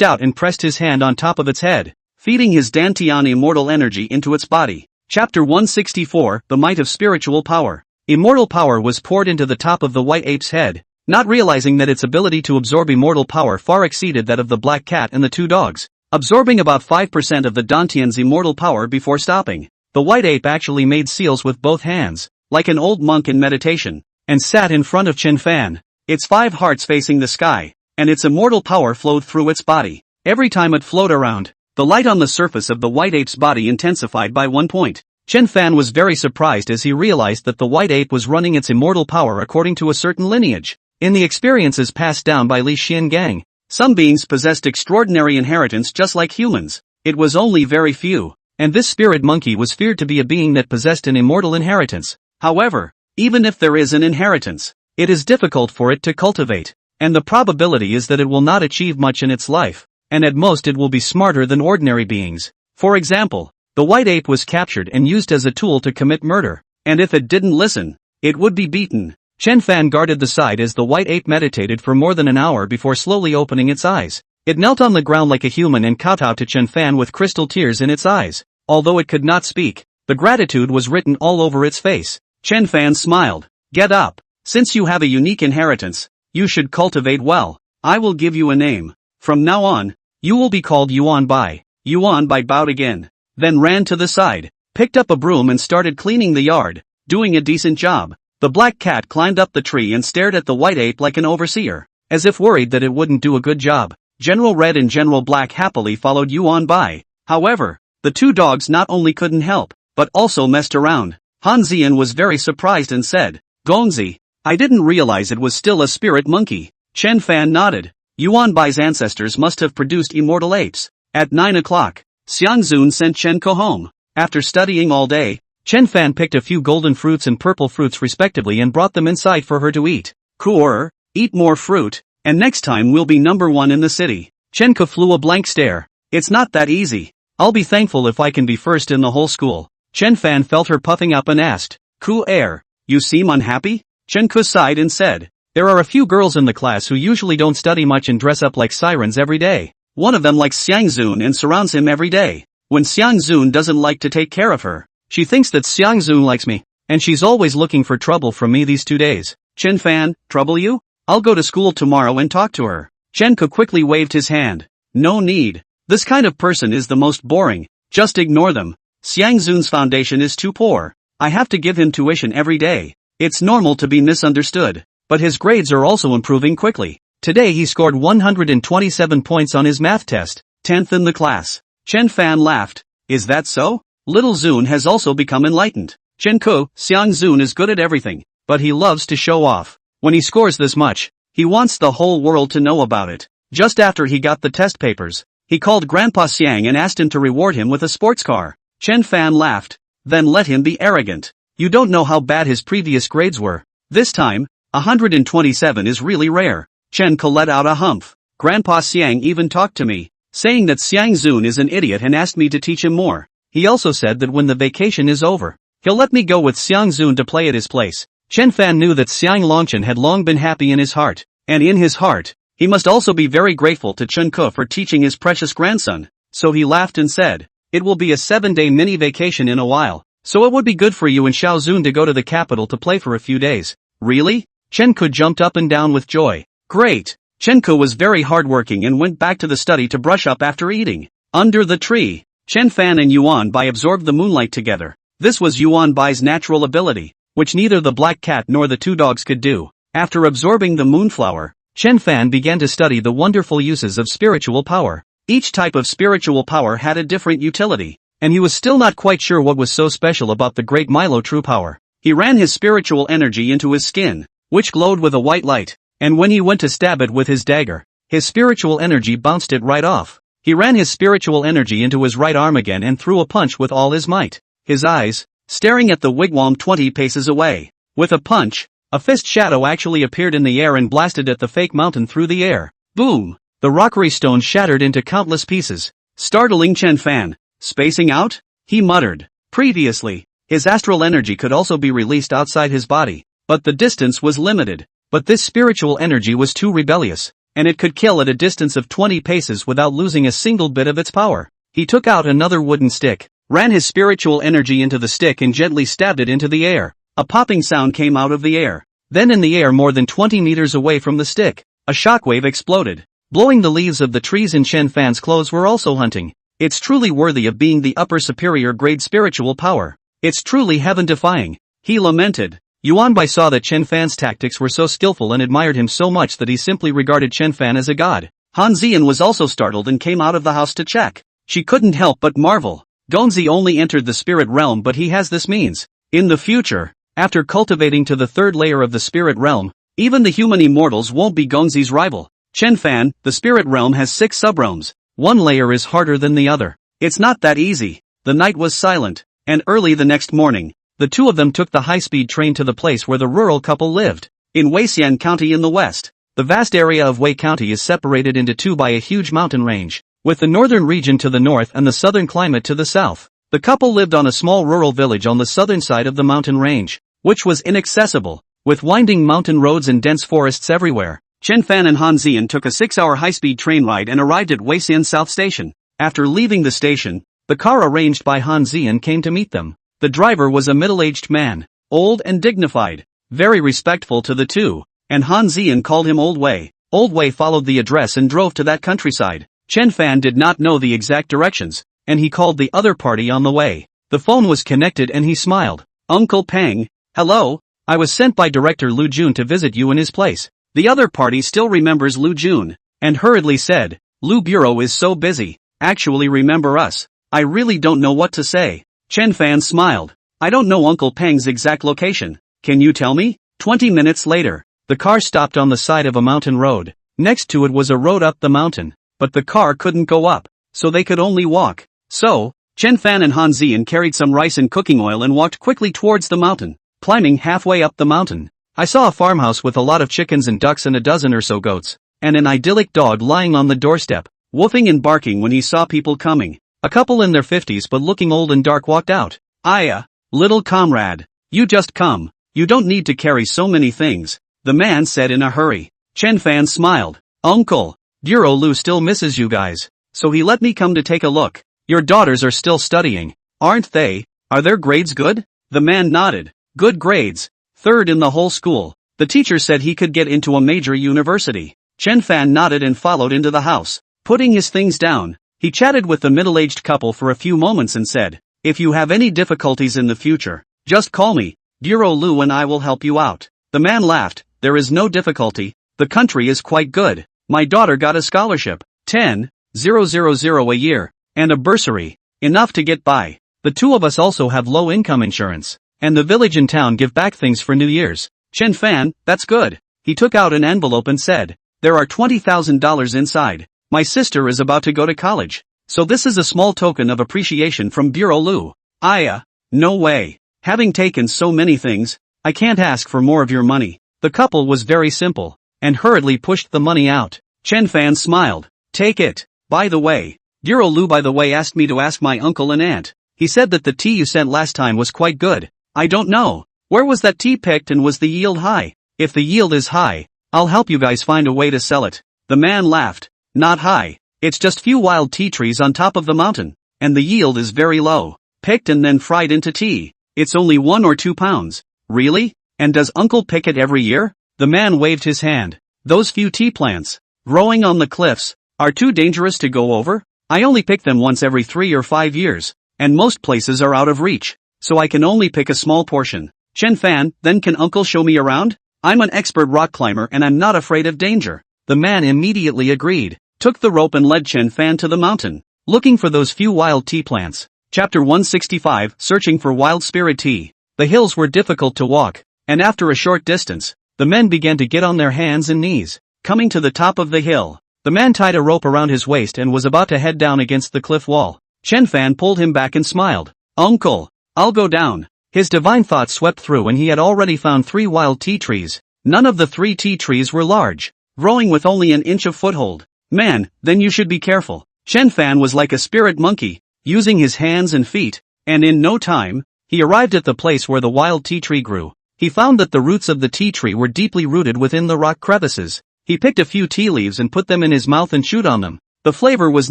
out and pressed his hand on top of its head, feeding his Dantian immortal energy into its body. Chapter 164, The Might of Spiritual Power. Immortal power was poured into the top of the white ape's head, not realizing that its ability to absorb immortal power far exceeded that of the black cat and the two dogs, absorbing about 5% of the Dantian's immortal power before stopping. The white ape actually made seals with both hands, like an old monk in meditation, and sat in front of Chen Fan, its 5 hearts facing the sky, and its immortal power flowed through its body. Every time it flowed around, the light on the surface of the white ape's body intensified by 1 point. Chen Fan was very surprised as he realized that the white ape was running its immortal power according to a certain lineage. In the experiences passed down by Li Xian Gang, some beings possessed extraordinary inheritance just like humans. It was only very few, and this spirit monkey was feared to be a being that possessed an immortal inheritance. However, even if there is an inheritance, it is difficult for it to cultivate, and the probability is that it will not achieve much in its life, and at most it will be smarter than ordinary beings. For example, the white ape was captured and used as a tool to commit murder, and if it didn't listen, it would be beaten. Chen Fan guarded the side as the white ape meditated for more than an hour before slowly opening its eyes. It knelt on the ground like a human and kowtowed to Chen Fan with crystal tears in its eyes. Although it could not speak, the gratitude was written all over its face. Chen Fan smiled. Get up. Since you have a unique inheritance, you should cultivate well. I will give you a name. From now on, you will be called Yuan Bai. Yuan Bai bowed again, then ran to the side, picked up a broom and started cleaning the yard, doing a decent job. The black cat climbed up the tree and stared at the white ape like an overseer, as if worried that it wouldn't do a good job. General Red and General Black happily followed Yuan Bai. However, the two dogs not only couldn't help, but also messed around. Han Zian was very surprised and said, Gongzi, I didn't realize it was still a spirit monkey. Chen Fan nodded. Yuan Bai's ancestors must have produced immortal apes. At 9 o'clock, Xiang Zun sent Chen Ko home. After studying all day, Chen Fan picked a few golden fruits and purple fruits respectively and brought them inside for her to eat. Cool, eat more fruit, and next time we'll be number one in the city. Chen Ko flew a blank stare. It's not that easy. I'll be thankful if I can be first in the whole school. Chen Fan felt her puffing up and asked, Ku air, you seem unhappy? Chen Ko sighed and said, there are a few girls in the class who usually don't study much and dress up like sirens every day. One of them likes Xiang Zun and surrounds him every day. When Xiang Zun doesn't like to take care of her, she thinks that Xiang Zun likes me, and she's always looking for trouble from me these 2 days. Chen Fan, trouble you? I'll go to school tomorrow and talk to her. Chen Ko quickly waved his hand. No need. This kind of person is the most boring. Just ignore them. Xiang Zun's foundation is too poor. I have to give him tuition every day. It's normal to be misunderstood. But his grades are also improving quickly. Today he scored 127 points on his math test, 10th in the class. Chen Fan laughed. Is that so? Little Zun has also become enlightened. Chen Ko, Xiang Zun is good at everything, but he loves to show off. When he scores this much, he wants the whole world to know about it. Just after he got the test papers, he called Grandpa Xiang and asked him to reward him with a sports car. Chen Fan laughed. Then let him be arrogant. You don't know how bad his previous grades were. This time, 127 is really rare. Chen Ko let out a humph. Grandpa Xiang even talked to me, saying that Xiang Zun is an idiot and asked me to teach him more. He also said that when the vacation is over, he'll let me go with Xiang Zun to play at his place. Chen Fan knew that Xiang Longchen had long been happy in his heart, and in his heart, he must also be very grateful to Chen Ko for teaching his precious grandson. So he laughed and said, it will be a 7-day mini vacation in a while, so it would be good for you and Xiao Zun to go to the capital to play for a few days. Really? Chen Ko jumped up and down with joy. Great! Chen Ko was very hardworking and went back to the study to brush up after eating. Under the tree, Chen Fan and Yuan Bai absorbed the moonlight together. This was Yuan Bai's natural ability, which neither the black cat nor the two dogs could do. After absorbing the moonflower, Chen Fan began to study the wonderful uses of spiritual power. Each type of spiritual power had a different utility, and he was still not quite sure what was so special about the great Milo true power. He ran his spiritual energy into his skin, which glowed with a white light, and when he went to stab it with his dagger, his spiritual energy bounced it right off. He ran his spiritual energy into his right arm again and threw a punch with all his might. His eyes, staring at the wigwam 20 paces away. With a punch, a fist shadow actually appeared in the air and blasted at the fake mountain through the air. Boom! The rockery stone shattered into countless pieces, startling Chen Fan. Spacing out? He muttered. Previously, his astral energy could also be released outside his body, but the distance was limited. But this spiritual energy was too rebellious, and it could kill at a distance of 20 paces without losing a single bit of its power. He took out another wooden stick, ran his spiritual energy into the stick and gently stabbed it into the air. A popping sound came out of the air. Then in the air more than 20 meters away from the stick, a shockwave exploded, blowing the leaves of the trees in Chen Fan's clothes were also hunting. It's truly worthy of being the upper superior grade spiritual power. It's truly heaven-defying. He lamented. Yuan Bai saw that Chen Fan's tactics were so skillful and admired him so much that he simply regarded Chen Fan as a god. Han Zian was also startled and came out of the house to check. She couldn't help but marvel. Gongzi only entered the spirit realm, but he has this means. In the future, after cultivating to the third layer of the spirit realm, even the human immortals won't be Gongzi's rival. Chen Fan, the spirit realm has 6 subrealms. One layer is harder than the other. It's not that easy. The night was silent, and early the next morning, the two of them took the high-speed train to the place where the rural couple lived. In Weixian County in the west, the vast area of Wei County is separated into two by a huge mountain range, with the northern region to the north and the southern climate to the south. The couple lived on a small rural village on the southern side of the mountain range, which was inaccessible, with winding mountain roads and dense forests everywhere. Chen Fan and Han Zian took a 6-hour high-speed train ride and arrived at Weixian South Station. After leaving the station, the car arranged by Han Zian came to meet them. The driver was a middle-aged man, old and dignified, very respectful to the two, and Han Zian called him Old Wei. Old Wei followed the address and drove to that countryside. Chen Fan did not know the exact directions, and he called the other party on the way. The phone was connected and he smiled. Uncle Peng, hello, I was sent by Director Lu Jun to visit you in his place. The other party still remembers Lu Jun, and hurriedly said, Lu Bureau is so busy. Actually remember us. I really don't know what to say. Chen Fan smiled. I don't know Uncle Peng's exact location. Can you tell me? 20 minutes later, the car stopped on the side of a mountain road. Next to it was a road up the mountain, but the car couldn't go up, so they could only walk. So, Chen Fan and Han Zian carried some rice and cooking oil and walked quickly towards the mountain. Climbing halfway up the mountain, I saw a farmhouse with a lot of chickens and ducks and a dozen or so goats, and an idyllic dog lying on the doorstep, woofing and barking when he saw people coming. A couple in their 50s but looking old and dark walked out. Aya, little comrade, you just come. You don't need to carry so many things, the man said in a hurry. Chen Fan smiled. Uncle, Bureau Lu still misses you guys, so he let me come to take a look. Your daughters are still studying, aren't they? Are their grades good? The man nodded. Good grades. Third in the whole school. The teacher said he could get into a major university. Chen Fan nodded and followed into the house. Putting his things down, he chatted with the middle-aged couple for a few moments and said, if you have any difficulties in the future, just call me. Bureau Lu and I will help you out. The man laughed. There is no difficulty. The country is quite good. My daughter got a scholarship, 10,000 a year, and a bursary, enough to get by. The two of us also have low-income insurance, and the village and town give back things for New Year's. Chen Fan, that's good. He took out an envelope and said, there are $20,000 inside. My sister is about to go to college, so this is a small token of appreciation from Bureau Lu. Aya, no way. Having taken so many things, I can't ask for more of your money. The couple was very simple, and hurriedly pushed the money out. Chen Fan smiled. Take it. By the way, Bureau Lu asked me to ask my uncle and aunt. He said that the tea you sent last time was quite good. I don't know. Where was that tea picked and was the yield high? If the yield is high, I'll help you guys find a way to sell it. The man laughed. Not high. It's just few wild tea trees on top of the mountain, and the yield is very low. Picked and then fried into tea. It's only 1 or 2 pounds. Really? And does Uncle pick it every year? The man waved his hand. Those few tea plants, growing on the cliffs, are too dangerous to go over? I only pick them once every 3 or 5 years, and most places are out of reach, so I can only pick a small portion. Chen Fan, then can Uncle show me around? I'm an expert rock climber and I'm not afraid of danger. The man immediately agreed, took the rope and led Chen Fan to the mountain, looking for those few wild tea plants. Chapter 165, Searching for Wild Spirit Tea. The hills were difficult to walk, and after a short distance, the men began to get on their hands and knees. Coming to the top of the hill, the man tied a rope around his waist and was about to head down against the cliff wall. Chen Fan pulled him back and smiled. Uncle, I'll go down. His divine thoughts swept through and he had already found 3 wild tea trees. None of the 3 tea trees were large, growing with only an inch of foothold. Man, then you should be careful. Chen Fan was like a spirit monkey, using his hands and feet, and in no time, he arrived at the place where the wild tea tree grew. He found that the roots of the tea tree were deeply rooted within the rock crevices. He picked a few tea leaves and put them in his mouth and chewed on them. The flavor was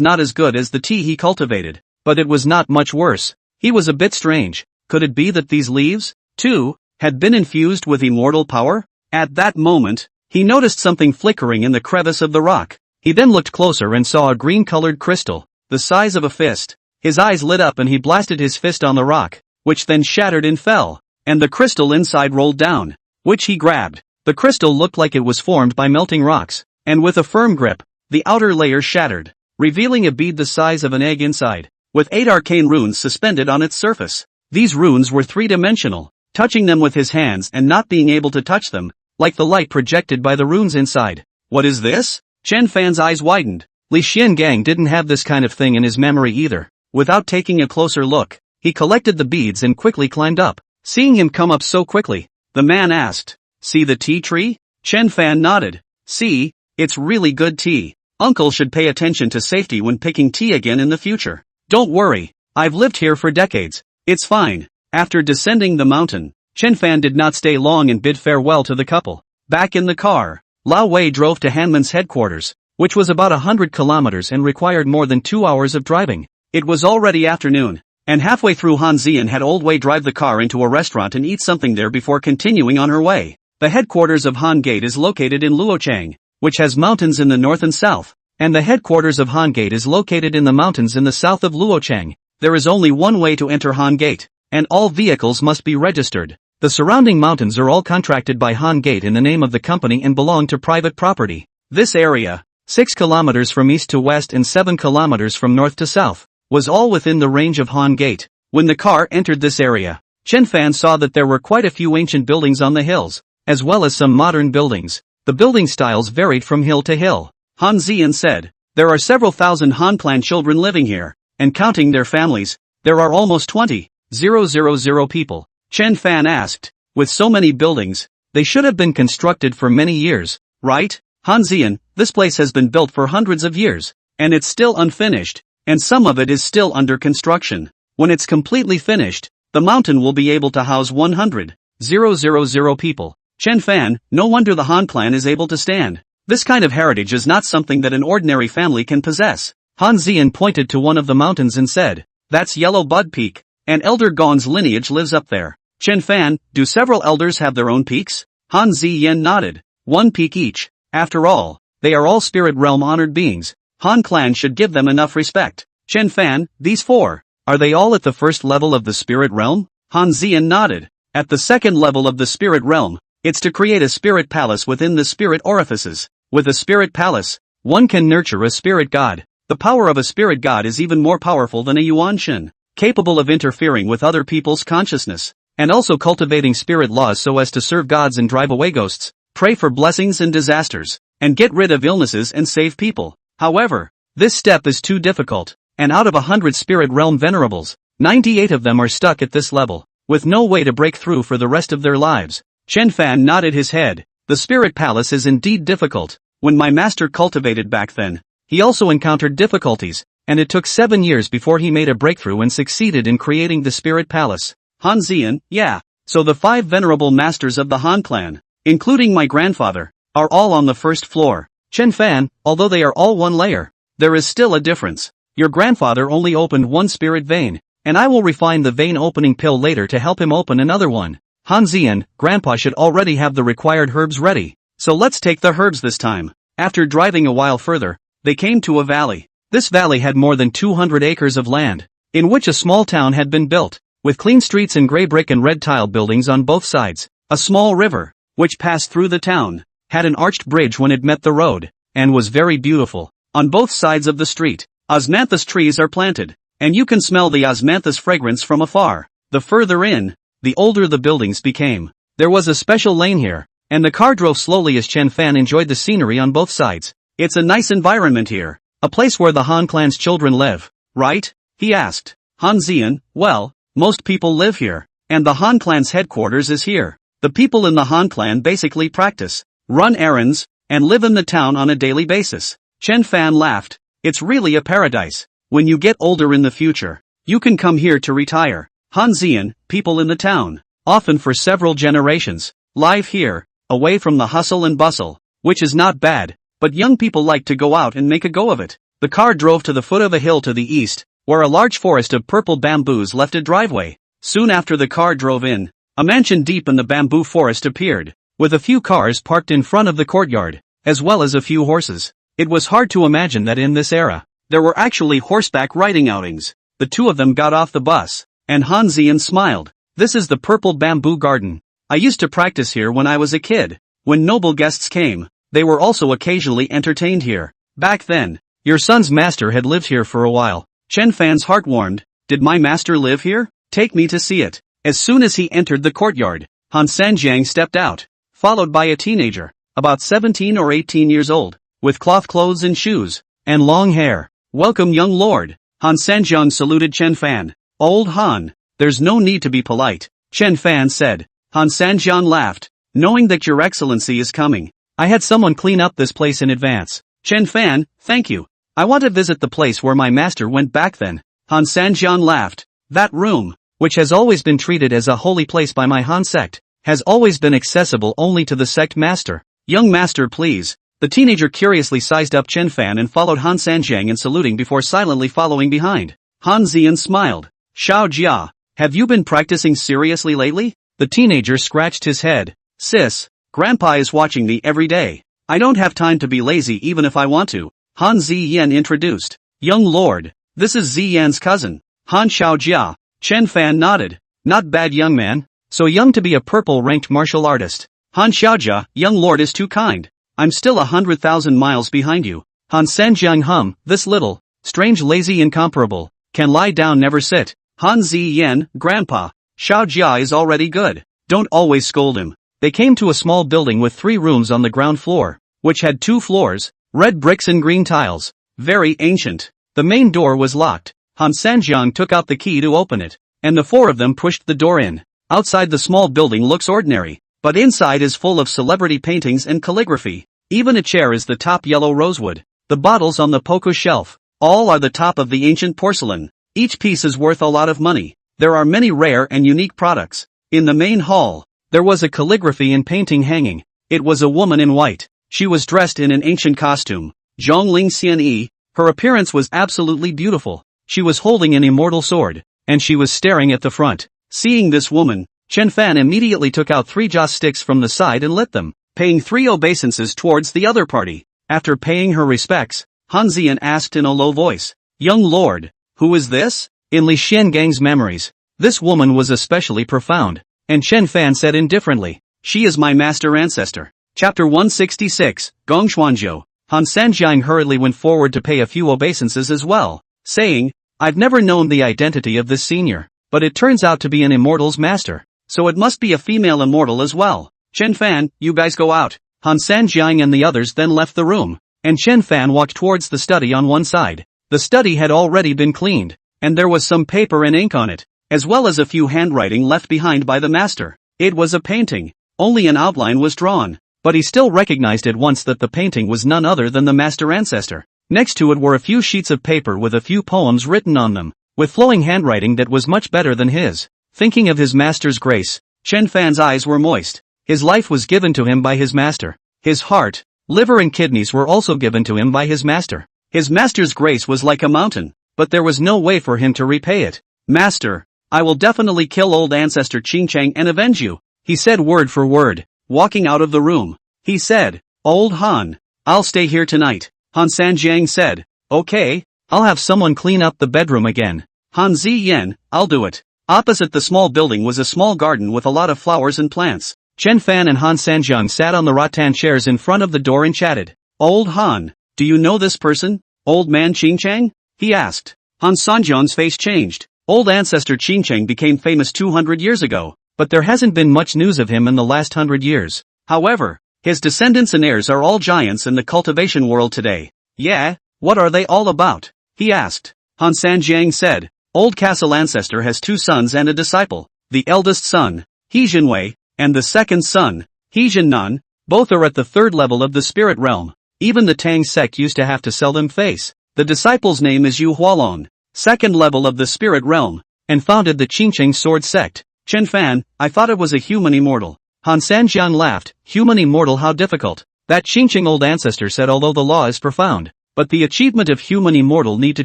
not as good as the tea he cultivated, but it was not much worse. He was a bit strange. Could it be that these leaves, too, had been infused with immortal power? At that moment, he noticed something flickering in the crevice of the rock. He then looked closer and saw a green-colored crystal, the size of a fist. His eyes lit up and he blasted his fist on the rock, which then shattered and fell, and the crystal inside rolled down, which he grabbed. The crystal looked like it was formed by melting rocks, and with a firm grip, the outer layer shattered, revealing a bead the size of an egg inside, with 8 arcane runes suspended on its surface. These runes were 3-dimensional, touching them with his hands and not being able to touch them, like the light projected by the runes inside. What is this? Chen Fan's eyes widened. Li Xiangang didn't have this kind of thing in his memory either. Without taking a closer look, he collected the beads and quickly climbed up. Seeing him come up so quickly, the man asked, "See the tea tree?" Chen Fan nodded. "See, it's really good tea. Uncle should pay attention to safety when picking tea again in the future. Don't worry, I've lived here for decades. It's fine." After descending the mountain, Chen Fan did not stay long and bid farewell to the couple. Back in the car, Lao Wei drove to Hanman's headquarters, which was about 100 kilometers and required more than 2 hours of driving. It was already afternoon, and halfway through Han Zian had Old Wei drive the car into a restaurant and eat something there before continuing on her way. The headquarters of Han Gate is located in Luochang, which has mountains in the north and south, and the headquarters of Han Gate is located in the mountains in the south of Luochang. There is only one way to enter Han Gate, and all vehicles must be registered. The surrounding mountains are all contracted by Han Gate in the name of the company and belong to private property. This area, 6 kilometers from east to west and 7 kilometers from north to south, was all within the range of Han Gate. When the car entered this area, Chen Fan saw that there were quite a few ancient buildings on the hills, as well as some modern buildings. The building styles varied from hill to hill. Han Zian said, "There are several thousand Han clan children living here, and counting their families, there are almost 20,000 people." Chen Fan asked, "With so many buildings, they should have been constructed for many years, right?" Han Zian, "This place has been built for hundreds of years, and it's still unfinished, and some of it is still under construction. When it's completely finished, the mountain will be able to house 100,000 people." Chen Fan, "No wonder the Han clan is able to stand. This kind of heritage is not something that an ordinary family can possess." Han Zian pointed to one of the mountains and said, "That's Yellow Bud Peak, and Elder Gon's lineage lives up there." Chen Fan, "Do several elders have their own peaks?" Han Zian nodded. "One peak each. After all, they are all spirit realm honored beings. Han clan should give them enough respect." Chen Fan, "These 4, are they all at the first level of the spirit realm?" Han Zian nodded. "At the second level of the spirit realm, it's to create a spirit palace within the spirit orifices. With a spirit palace, one can nurture a spirit god. The power of a spirit god is even more powerful than a Yuan Shen, capable of interfering with other people's consciousness, and also cultivating spirit laws so as to serve gods and drive away ghosts, pray for blessings and disasters, and get rid of illnesses and save people. However, this step is too difficult, and out of 100 spirit realm venerables, 98 of them are stuck at this level, with no way to break through for the rest of their lives." Chen Fan nodded his head. "The spirit palace is indeed difficult. When my master cultivated back then, he also encountered difficulties, and it took 7 years before he made a breakthrough and succeeded in creating the spirit palace." Han Zian, "Yeah, so the 5 venerable masters of the Han clan, including my grandfather, are all on the first floor." Chen Fan, "Although they are all one layer, there is still a difference. Your grandfather only opened one spirit vein, and I will refine the vein opening pill later to help him open another one." Han Zian, "Grandpa should already have the required herbs ready, so let's take the herbs this time." After driving a while further, they came to a valley. This valley had more than 200 acres of land, in which a small town had been built, with clean streets and gray brick and red tile buildings on both sides. A small river, which passed through the town, had an arched bridge when it met the road, and was very beautiful. On both sides of the street, osmanthus trees are planted, and you can smell the osmanthus fragrance from afar. The further in, the older the buildings became. There was a special lane here, and the car drove slowly as Chen Fan enjoyed the scenery on both sides. "It's a nice environment here, a place where the Han clan's children live, right?" he asked. Han Zian, "Well, most people live here, and the Han clan's headquarters is here. The people in the Han clan basically practice, run errands, and live in the town on a daily basis." Chen Fan laughed. "It's really a paradise. When you get older in the future, you can come here to retire." Han Zian, "People in the town, often for several generations, live here, away from the hustle and bustle, which is not bad, but young people like to go out and make a go of it." The car drove to the foot of a hill to the east, where a large forest of purple bamboos left a driveway. Soon after the car drove in, a mansion deep in the bamboo forest appeared, with a few cars parked in front of the courtyard, as well as a few horses. It was hard to imagine that in this era, there were actually horseback riding outings. The two of them got off the bus, and Han Zian smiled. "This is the purple bamboo garden. I used to practice here when I was a kid. When noble guests came, they were also occasionally entertained here. Back then, your son's master had lived here for a while." Chen Fan's heart warmed. "Did my master live here? Take me to see it." As soon as he entered the courtyard, Han Sanjiang stepped out, followed by a teenager, about 17 or 18 years old, with cloth clothes and shoes, and long hair. "Welcome, young lord. Han Sanjiang saluted Chen Fan. Old Han. There's no need to be polite, Chen Fan said. Han Sanjiang laughed. Knowing that your excellency is coming, I had someone clean up this place in advance. Chen Fan, thank you. I want to visit the place where my master went back then. Han Sanjiang laughed. That room, which has always been treated as a holy place by my Han sect, has always been accessible only to the sect master. Young master please. The teenager curiously sized up Chen Fan and followed Han Sanjiang in saluting before silently following behind. Han Zian smiled. Xiao Jia, have you been practicing seriously lately? The teenager scratched his head. Sis, Grandpa is watching me every day. I don't have time to be lazy even if I want to. Han Ziyan introduced. Young lord, this is Ziyan's cousin, Han Xiaojia. Chen Fan nodded. Not bad young man. So young to be a purple-ranked martial artist. Han Xiaojia, young lord is too kind. I'm still 100,000 miles behind you. Han Sanjiang this little, strange lazy incomparable, can lie down never sit. Han Ziyan, grandpa, Xiaojia is already good. Don't always scold him. They came to a small building with 3 rooms on the ground floor, which had 2 floors, red bricks and green tiles. Very ancient. The main door was locked. Han Sanjiang took out the key to open it, and the 4 of them pushed the door in. Outside the small building looks ordinary, but inside is full of celebrity paintings and calligraphy. Even a chair is the top yellow rosewood. The bottles on the poker shelf, all are the top of the ancient porcelain. Each piece is worth a lot of money. There are many rare and unique products. In the main hall, there was a calligraphy and painting hanging. It was a woman in white. She was dressed in an ancient costume. Zhongling Xianyi. Her appearance was absolutely beautiful. She was holding an immortal sword, and she was staring at the front. Seeing this woman, Chen Fan immediately took out 3 joss sticks from the side and lit them, paying 3 obeisances towards the other party. After paying her respects, Han Ziyan asked in a low voice, Young lord, who is this? In Li Xiangang's memories, this woman was especially profound, and Chen Fan said indifferently, She is my master ancestor. Chapter 166, Gongshuanzhou. Han Sanjiang hurriedly went forward to pay a few obeisances as well, saying, I've never known the identity of this senior, but it turns out to be an immortal's master, so it must be a female immortal as well. Chen Fan, you guys go out. Han Sanjiang and the others then left the room, and Chen Fan walked towards the study on one side. The study had already been cleaned, and there was some paper and ink on it, as well as a few handwriting left behind by the master. It was a painting. Only an outline was drawn, but he still recognized at once that the painting was none other than the master ancestor. Next to it were a few sheets of paper with a few poems written on them, with flowing handwriting that was much better than his. Thinking of his master's grace, Chen Fan's eyes were moist. His life was given to him by his master. His heart, liver and kidneys were also given to him by his master. His master's grace was like a mountain, but there was no way for him to repay it. Master, I will definitely kill old ancestor Qingchang and avenge you, he said word for word, walking out of the room. He said, Old Han, I'll stay here tonight. Han Sanjiang said, Okay, I'll have someone clean up the bedroom again. Han Ziyan, I'll do it. Opposite the small building was a small garden with a lot of flowers and plants. Chen Fan and Han Sanjiang sat on the rattan chairs in front of the door and chatted. Old Han, do you know this person? Old man Qingchang? He asked. Han Sanjiang's face changed. Old ancestor Qingchang became famous 200 years ago, but there hasn't been much news of him in the last 100 years. However, his descendants and heirs are all giants in the cultivation world today. Yeah, what are they all about? He asked. Han Sanjiang said, Old castle ancestor has 2 sons and a disciple. The eldest son, He Jinwei, and the second son, He Jinnan, both are at the 3rd level of the spirit realm. Even the Tang sect used to have to sell them face. The disciple's name is Yu Hualong, 2nd level of the spirit realm, and founded the Qingcheng sword sect. Chen Fan, I thought it was a human immortal. Han Sanjiang laughed. Human immortal, how difficult. That Qingcheng old ancestor said although the law is profound, but the achievement of human immortal need to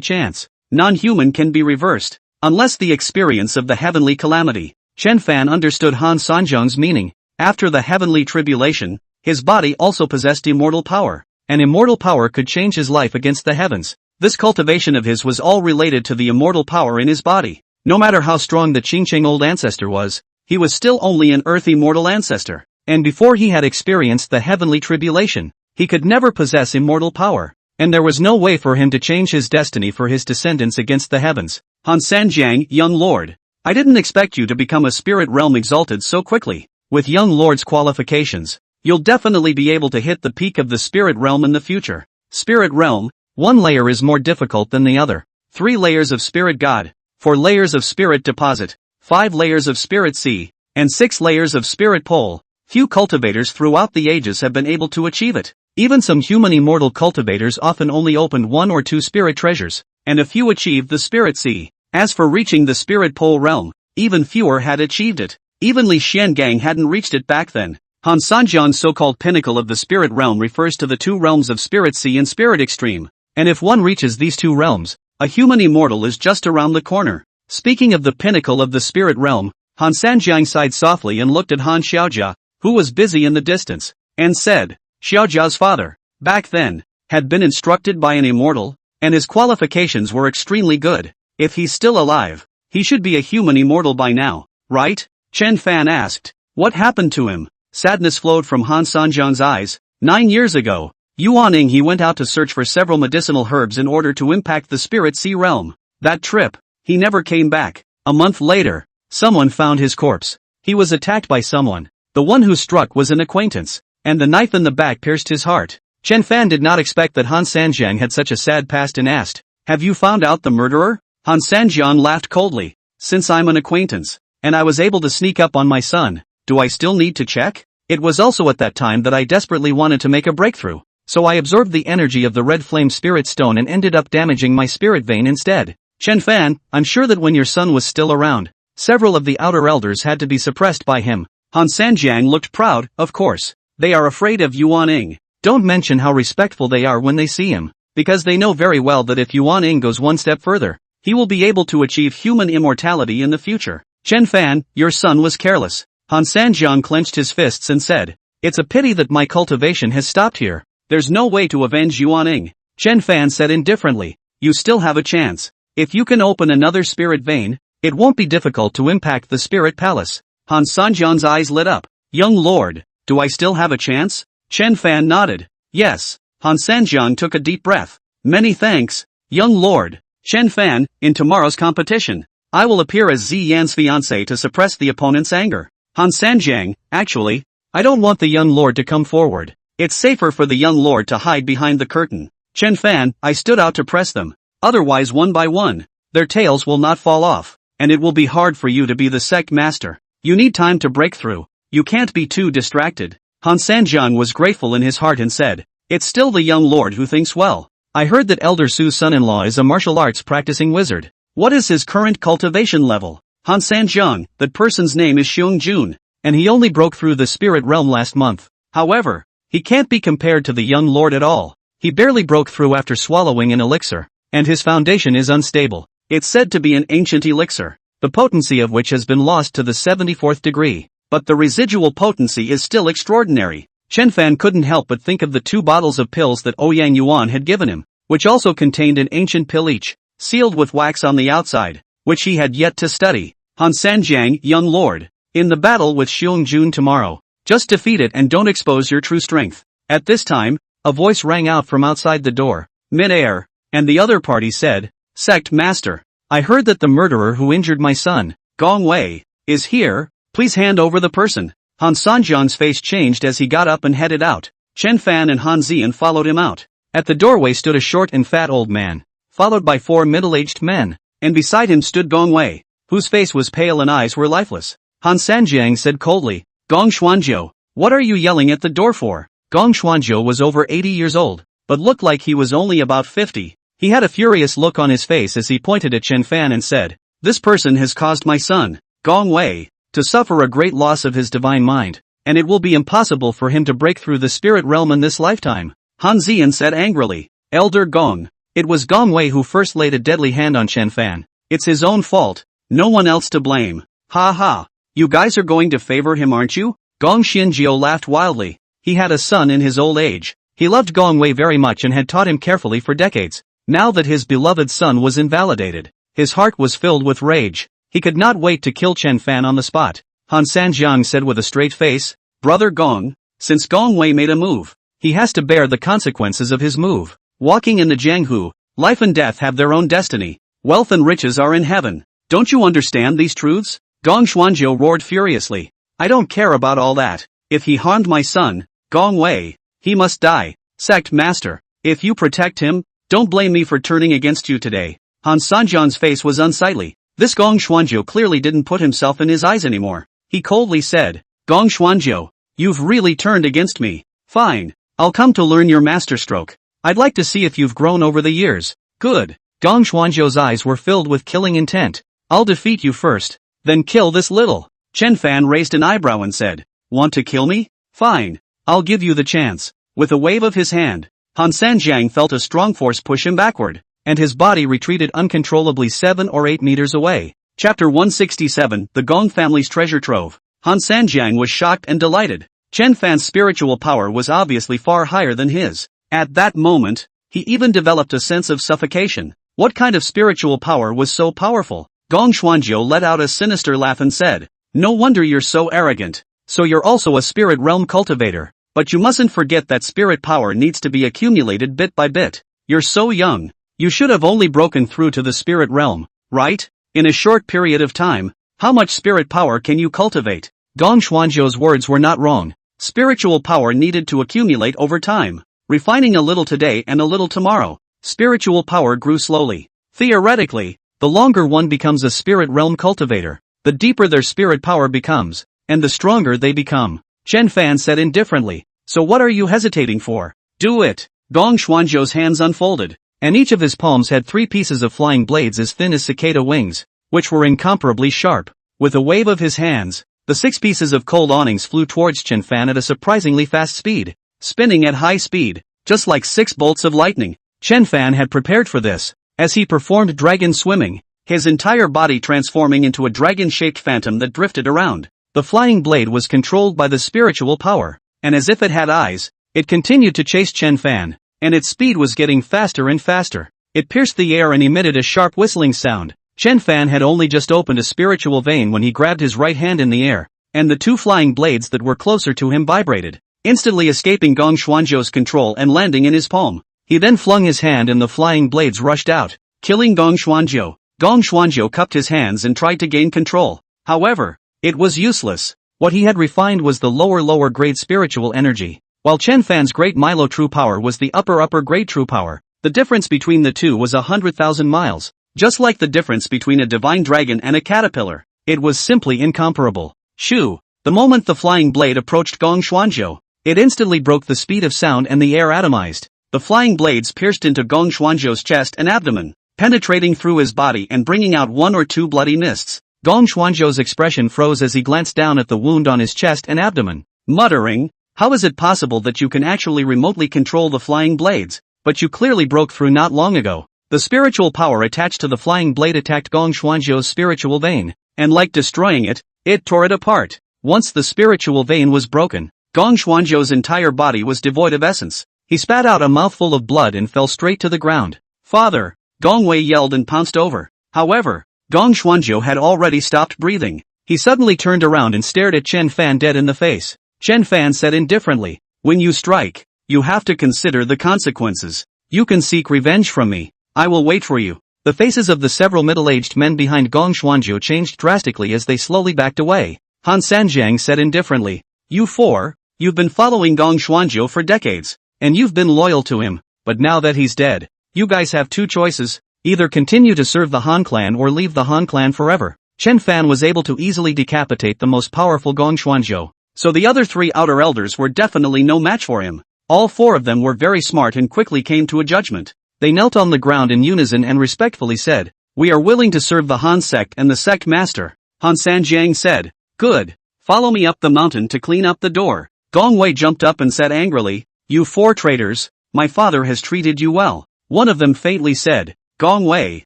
chance. Non-human can be reversed, unless the experience of the heavenly calamity. Chen Fan understood Han Sanjiang's meaning. After the heavenly tribulation, his body also possessed immortal power. An immortal power could change his life against the heavens. This cultivation of his was all related to the immortal power in his body. No matter how strong the Qingcheng old ancestor was, he was still only an earth immortal ancestor. And before he had experienced the heavenly tribulation, he could never possess immortal power. And there was no way for him to change his destiny for his descendants against the heavens. Han Sanjiang, young lord, I didn't expect you to become a spirit realm exalted so quickly. With young lord's qualifications, you'll definitely be able to hit the peak of the spirit realm in the future. Spirit realm, one layer is more difficult than the other. 3 layers of spirit god, 4 layers of spirit deposit, 5 layers of spirit sea, and 6 layers of spirit pole. Few cultivators throughout the ages have been able to achieve it. Even some human immortal cultivators often only opened 1 or 2 spirit treasures, and a few achieved the spirit sea. As for reaching the spirit pole realm, even fewer had achieved it. Even Li Xiangang hadn't reached it back then. Han Sanjiang's so-called pinnacle of the spirit realm refers to the 2 realms of spirit sea and spirit extreme. And if one reaches these 2 realms, a human immortal is just around the corner. Speaking of the pinnacle of the spirit realm, Han Sanjiang sighed softly and looked at Han Xiaojia, who was busy in the distance, and said, Xiaojia's father, back then, had been instructed by an immortal, and his qualifications were extremely good. If he's still alive, he should be a human immortal by now, right? Chen Fan asked. What happened to him? Sadness flowed from Han Sanjiang's eyes. 9 years ago, Yuaning he went out to search for several medicinal herbs in order to impact the spirit sea realm. That trip, he never came back. A month later, someone found his corpse. He was attacked by someone. The one who struck was an acquaintance, and the knife in the back pierced his heart. Chen Fan did not expect that Han Sanjiang had such a sad past and asked, have you found out the murderer? Han Sanjiang laughed coldly. Since I'm an acquaintance, and I was able to sneak up on my son, do I still need to check? It was also at that time that I desperately wanted to make a breakthrough, so I absorbed the energy of the red flame spirit stone and ended up damaging my spirit vein instead. Chen Fan, I'm sure that when your son was still around, several of the outer elders had to be suppressed by him. Han Sanjiang looked proud. Of course, they are afraid of Yuaning. Don't mention how respectful they are when they see him, because they know very well that if Yuaning goes one step further, he will be able to achieve human immortality in the future. Chen Fan, your son was careless. Han Sanjiang clenched his fists and said, it's a pity that my cultivation has stopped here. There's no way to avenge Yuaning. Chen Fan said indifferently, you still have a chance. If you can open another spirit vein, it won't be difficult to impact the spirit palace. Han Sanjiang's eyes lit up. Young lord, do I still have a chance? Chen Fan nodded. Yes. Han Sanjiang took a deep breath. Many thanks, young lord. Chen Fan, in tomorrow's competition, I will appear as Zi Yan's fiancé to suppress the opponent's anger. Han Sanjiang, actually, I don't want the young lord to come forward. It's safer for the young lord to hide behind the curtain. Chen Fan, I stood out to press them. Otherwise one by one, their tails will not fall off, and it will be hard for you to be the sect master. You need time to break through. You can't be too distracted. Han Sanjiang was grateful in his heart and said, it's still the young lord who thinks well. I heard that Elder Su's son-in-law is a martial arts practicing wizard. What is his current cultivation level? Han Sanjiang, that person's name is Xiong Jun, and he only broke through the spirit realm last month. However, he can't be compared to the young lord at all. He barely broke through after swallowing an elixir, and his foundation is unstable. It's said to be an ancient elixir, the potency of which has been lost to the 74th degree, but the residual potency is still extraordinary. Chen Fan couldn't help but think of the 2 bottles of pills that Ouyang Yuan had given him, which also contained an ancient pill each, sealed with wax on the outside, which he had yet to study. Han Sanjiang, young lord, in the battle with Xiong Jun tomorrow, just defeat it and don't expose your true strength. At this time, a voice rang out from outside the door, mid-air, and the other party said, Sect Master, I heard that the murderer who injured my son, Gong Wei, is here. Please hand over the person. Han Sanjiang's face changed as he got up and headed out. Chen Fan and Han Zian followed him out. At the doorway stood a short and fat old man, followed by 4 middle-aged men, and beside him stood Gong Wei, whose face was pale and eyes were lifeless. Han Sanjiang said coldly, Gong Xuanzhou, what are you yelling at the door for? Gong Xuanzhou was over 80 years old, but looked like he was only about 50. He had a furious look on his face as he pointed at Chen Fan and said, this person has caused my son, Gong Wei, to suffer a great loss of his divine mind, and it will be impossible for him to break through the spirit realm in this lifetime. Han Zian said angrily, Elder Gong, it was Gong Wei who first laid a deadly hand on Chen Fan. It's his own fault, no one else to blame. Ha ha, you guys are going to favor him, aren't you? Gong Xianjiu laughed wildly. He had a son in his old age. He loved Gong Wei very much and had taught him carefully for decades. Now that his beloved son was invalidated, his heart was filled with rage. He could not wait to kill Chen Fan on the spot. Han Sanjiang said with a straight face, Brother Gong, since Gong Wei made a move, he has to bear the consequences of his move. Walking in the Jianghu, life and death have their own destiny. Wealth and riches are in heaven. Don't you understand these truths? Gong Xuanzhou roared furiously. I don't care about all that. If he harmed my son, Gong Wei, he must die. Sect Master, if you protect him, don't blame me for turning against you today. Han Sanjiang's face was unsightly. This Gong Xuanzhou clearly didn't put himself in his eyes anymore. He coldly said, Gong Xuanzhou, you've really turned against me. Fine. I'll come to learn your masterstroke. I'd like to see if you've grown over the years. Good. Gong Xuanzhou's eyes were filled with killing intent. I'll defeat you first, then kill this little. Chen Fan raised an eyebrow and said, Want to kill me? Fine. I'll give you the chance. With a wave of his hand, Han Sanjiang felt a strong force push him backward, and his body retreated uncontrollably 7 or 8 meters away. Chapter 167, The Gong Family's Treasure Trove. Han Sanjiang was shocked and delighted. Chen Fan's spiritual power was obviously far higher than his. At that moment, he even developed a sense of suffocation. What kind of spiritual power was so powerful? Gong Xuanzhou let out a sinister laugh and said, No wonder you're so arrogant. So you're also a spirit realm cultivator. But you mustn't forget that spirit power needs to be accumulated bit by bit. You're so young. You should have only broken through to the spirit realm, right? In a short period of time, how much spirit power can you cultivate? Gong Xuanzhou's words were not wrong. Spiritual power needed to accumulate over time. Refining a little today and a little tomorrow. Spiritual power grew slowly. Theoretically, the longer one becomes a spirit realm cultivator, the deeper their spirit power becomes, and the stronger they become. Chen Fan said indifferently, So what are you hesitating for? Do it. Gong Xuanzhou's hands unfolded, and each of his palms had 3 pieces of flying blades as thin as cicada wings, which were incomparably sharp. With a wave of his hands, the 6 pieces of cold awnings flew towards Chen Fan at a surprisingly fast speed, spinning at high speed, just like 6 bolts of lightning. Chen Fan had prepared for this, as he performed dragon swimming, his entire body transforming into a dragon-shaped phantom that drifted around. The flying blade was controlled by the spiritual power, and as if it had eyes, it continued to chase Chen Fan, and its speed was getting faster and faster. It pierced the air and emitted a sharp whistling sound. Chen Fan had only just opened a spiritual vein when he grabbed his right hand in the air, and the 2 flying blades that were closer to him vibrated, instantly escaping Gong Xuanzhou's control and landing in his palm. He then flung his hand and the flying blades rushed out, killing Gong Xuanzhou. Gong Xuanzhou cupped his hands and tried to gain control. However, it was useless. What he had refined was the lower grade spiritual energy, while Chen Fan's great Milo true power was the upper grade true power. The difference between the two was 100,000 miles, just like the difference between a divine dragon and a caterpillar. It was simply incomparable. Shoo! The moment the flying blade approached Gong Xuanzhou, it instantly broke the speed of sound and the air atomized. The flying blades pierced into Gong Xuanzhou's chest and abdomen, penetrating through his body and bringing out 1 or 2 bloody mists. Gong Xuanzhou's expression froze as he glanced down at the wound on his chest and abdomen, muttering, How is it possible that you can actually remotely control the flying blades? But you clearly broke through not long ago. The spiritual power attached to the flying blade attacked Gong Xuanzhou's spiritual vein, and like destroying it, it tore it apart. Once the spiritual vein was broken, Gong Xuanzhou's entire body was devoid of essence. He spat out a mouthful of blood and fell straight to the ground. Father! Gong Wei yelled and pounced over. However, Gong Xuanzhou had already stopped breathing. He suddenly turned around and stared at Chen Fan dead in the face. Chen Fan said indifferently, When you strike, you have to consider the consequences. You can seek revenge from me. I will wait for you. The faces of the several middle-aged men behind Gong Xuanzhou changed drastically as they slowly backed away. Han Sanjiang said indifferently, You 4, you've been following Gong Xuanzhou for decades, and you've been loyal to him, but now that he's dead, you guys have 2 choices. Either continue to serve the Han clan or leave the Han clan forever. Chen Fan was able to easily decapitate the most powerful Gong Xuanzhou, so the other 3 outer elders were definitely no match for him. All 4 of them were very smart and quickly came to a judgment. They knelt on the ground in unison and respectfully said, We are willing to serve the Han sect and the sect master. Han Sanjiang said, Good. Follow me up the mountain to clean up the door. Gong Wei jumped up and said angrily, You 4 traitors, my father has treated you well. One of them faintly said, Gong Wei,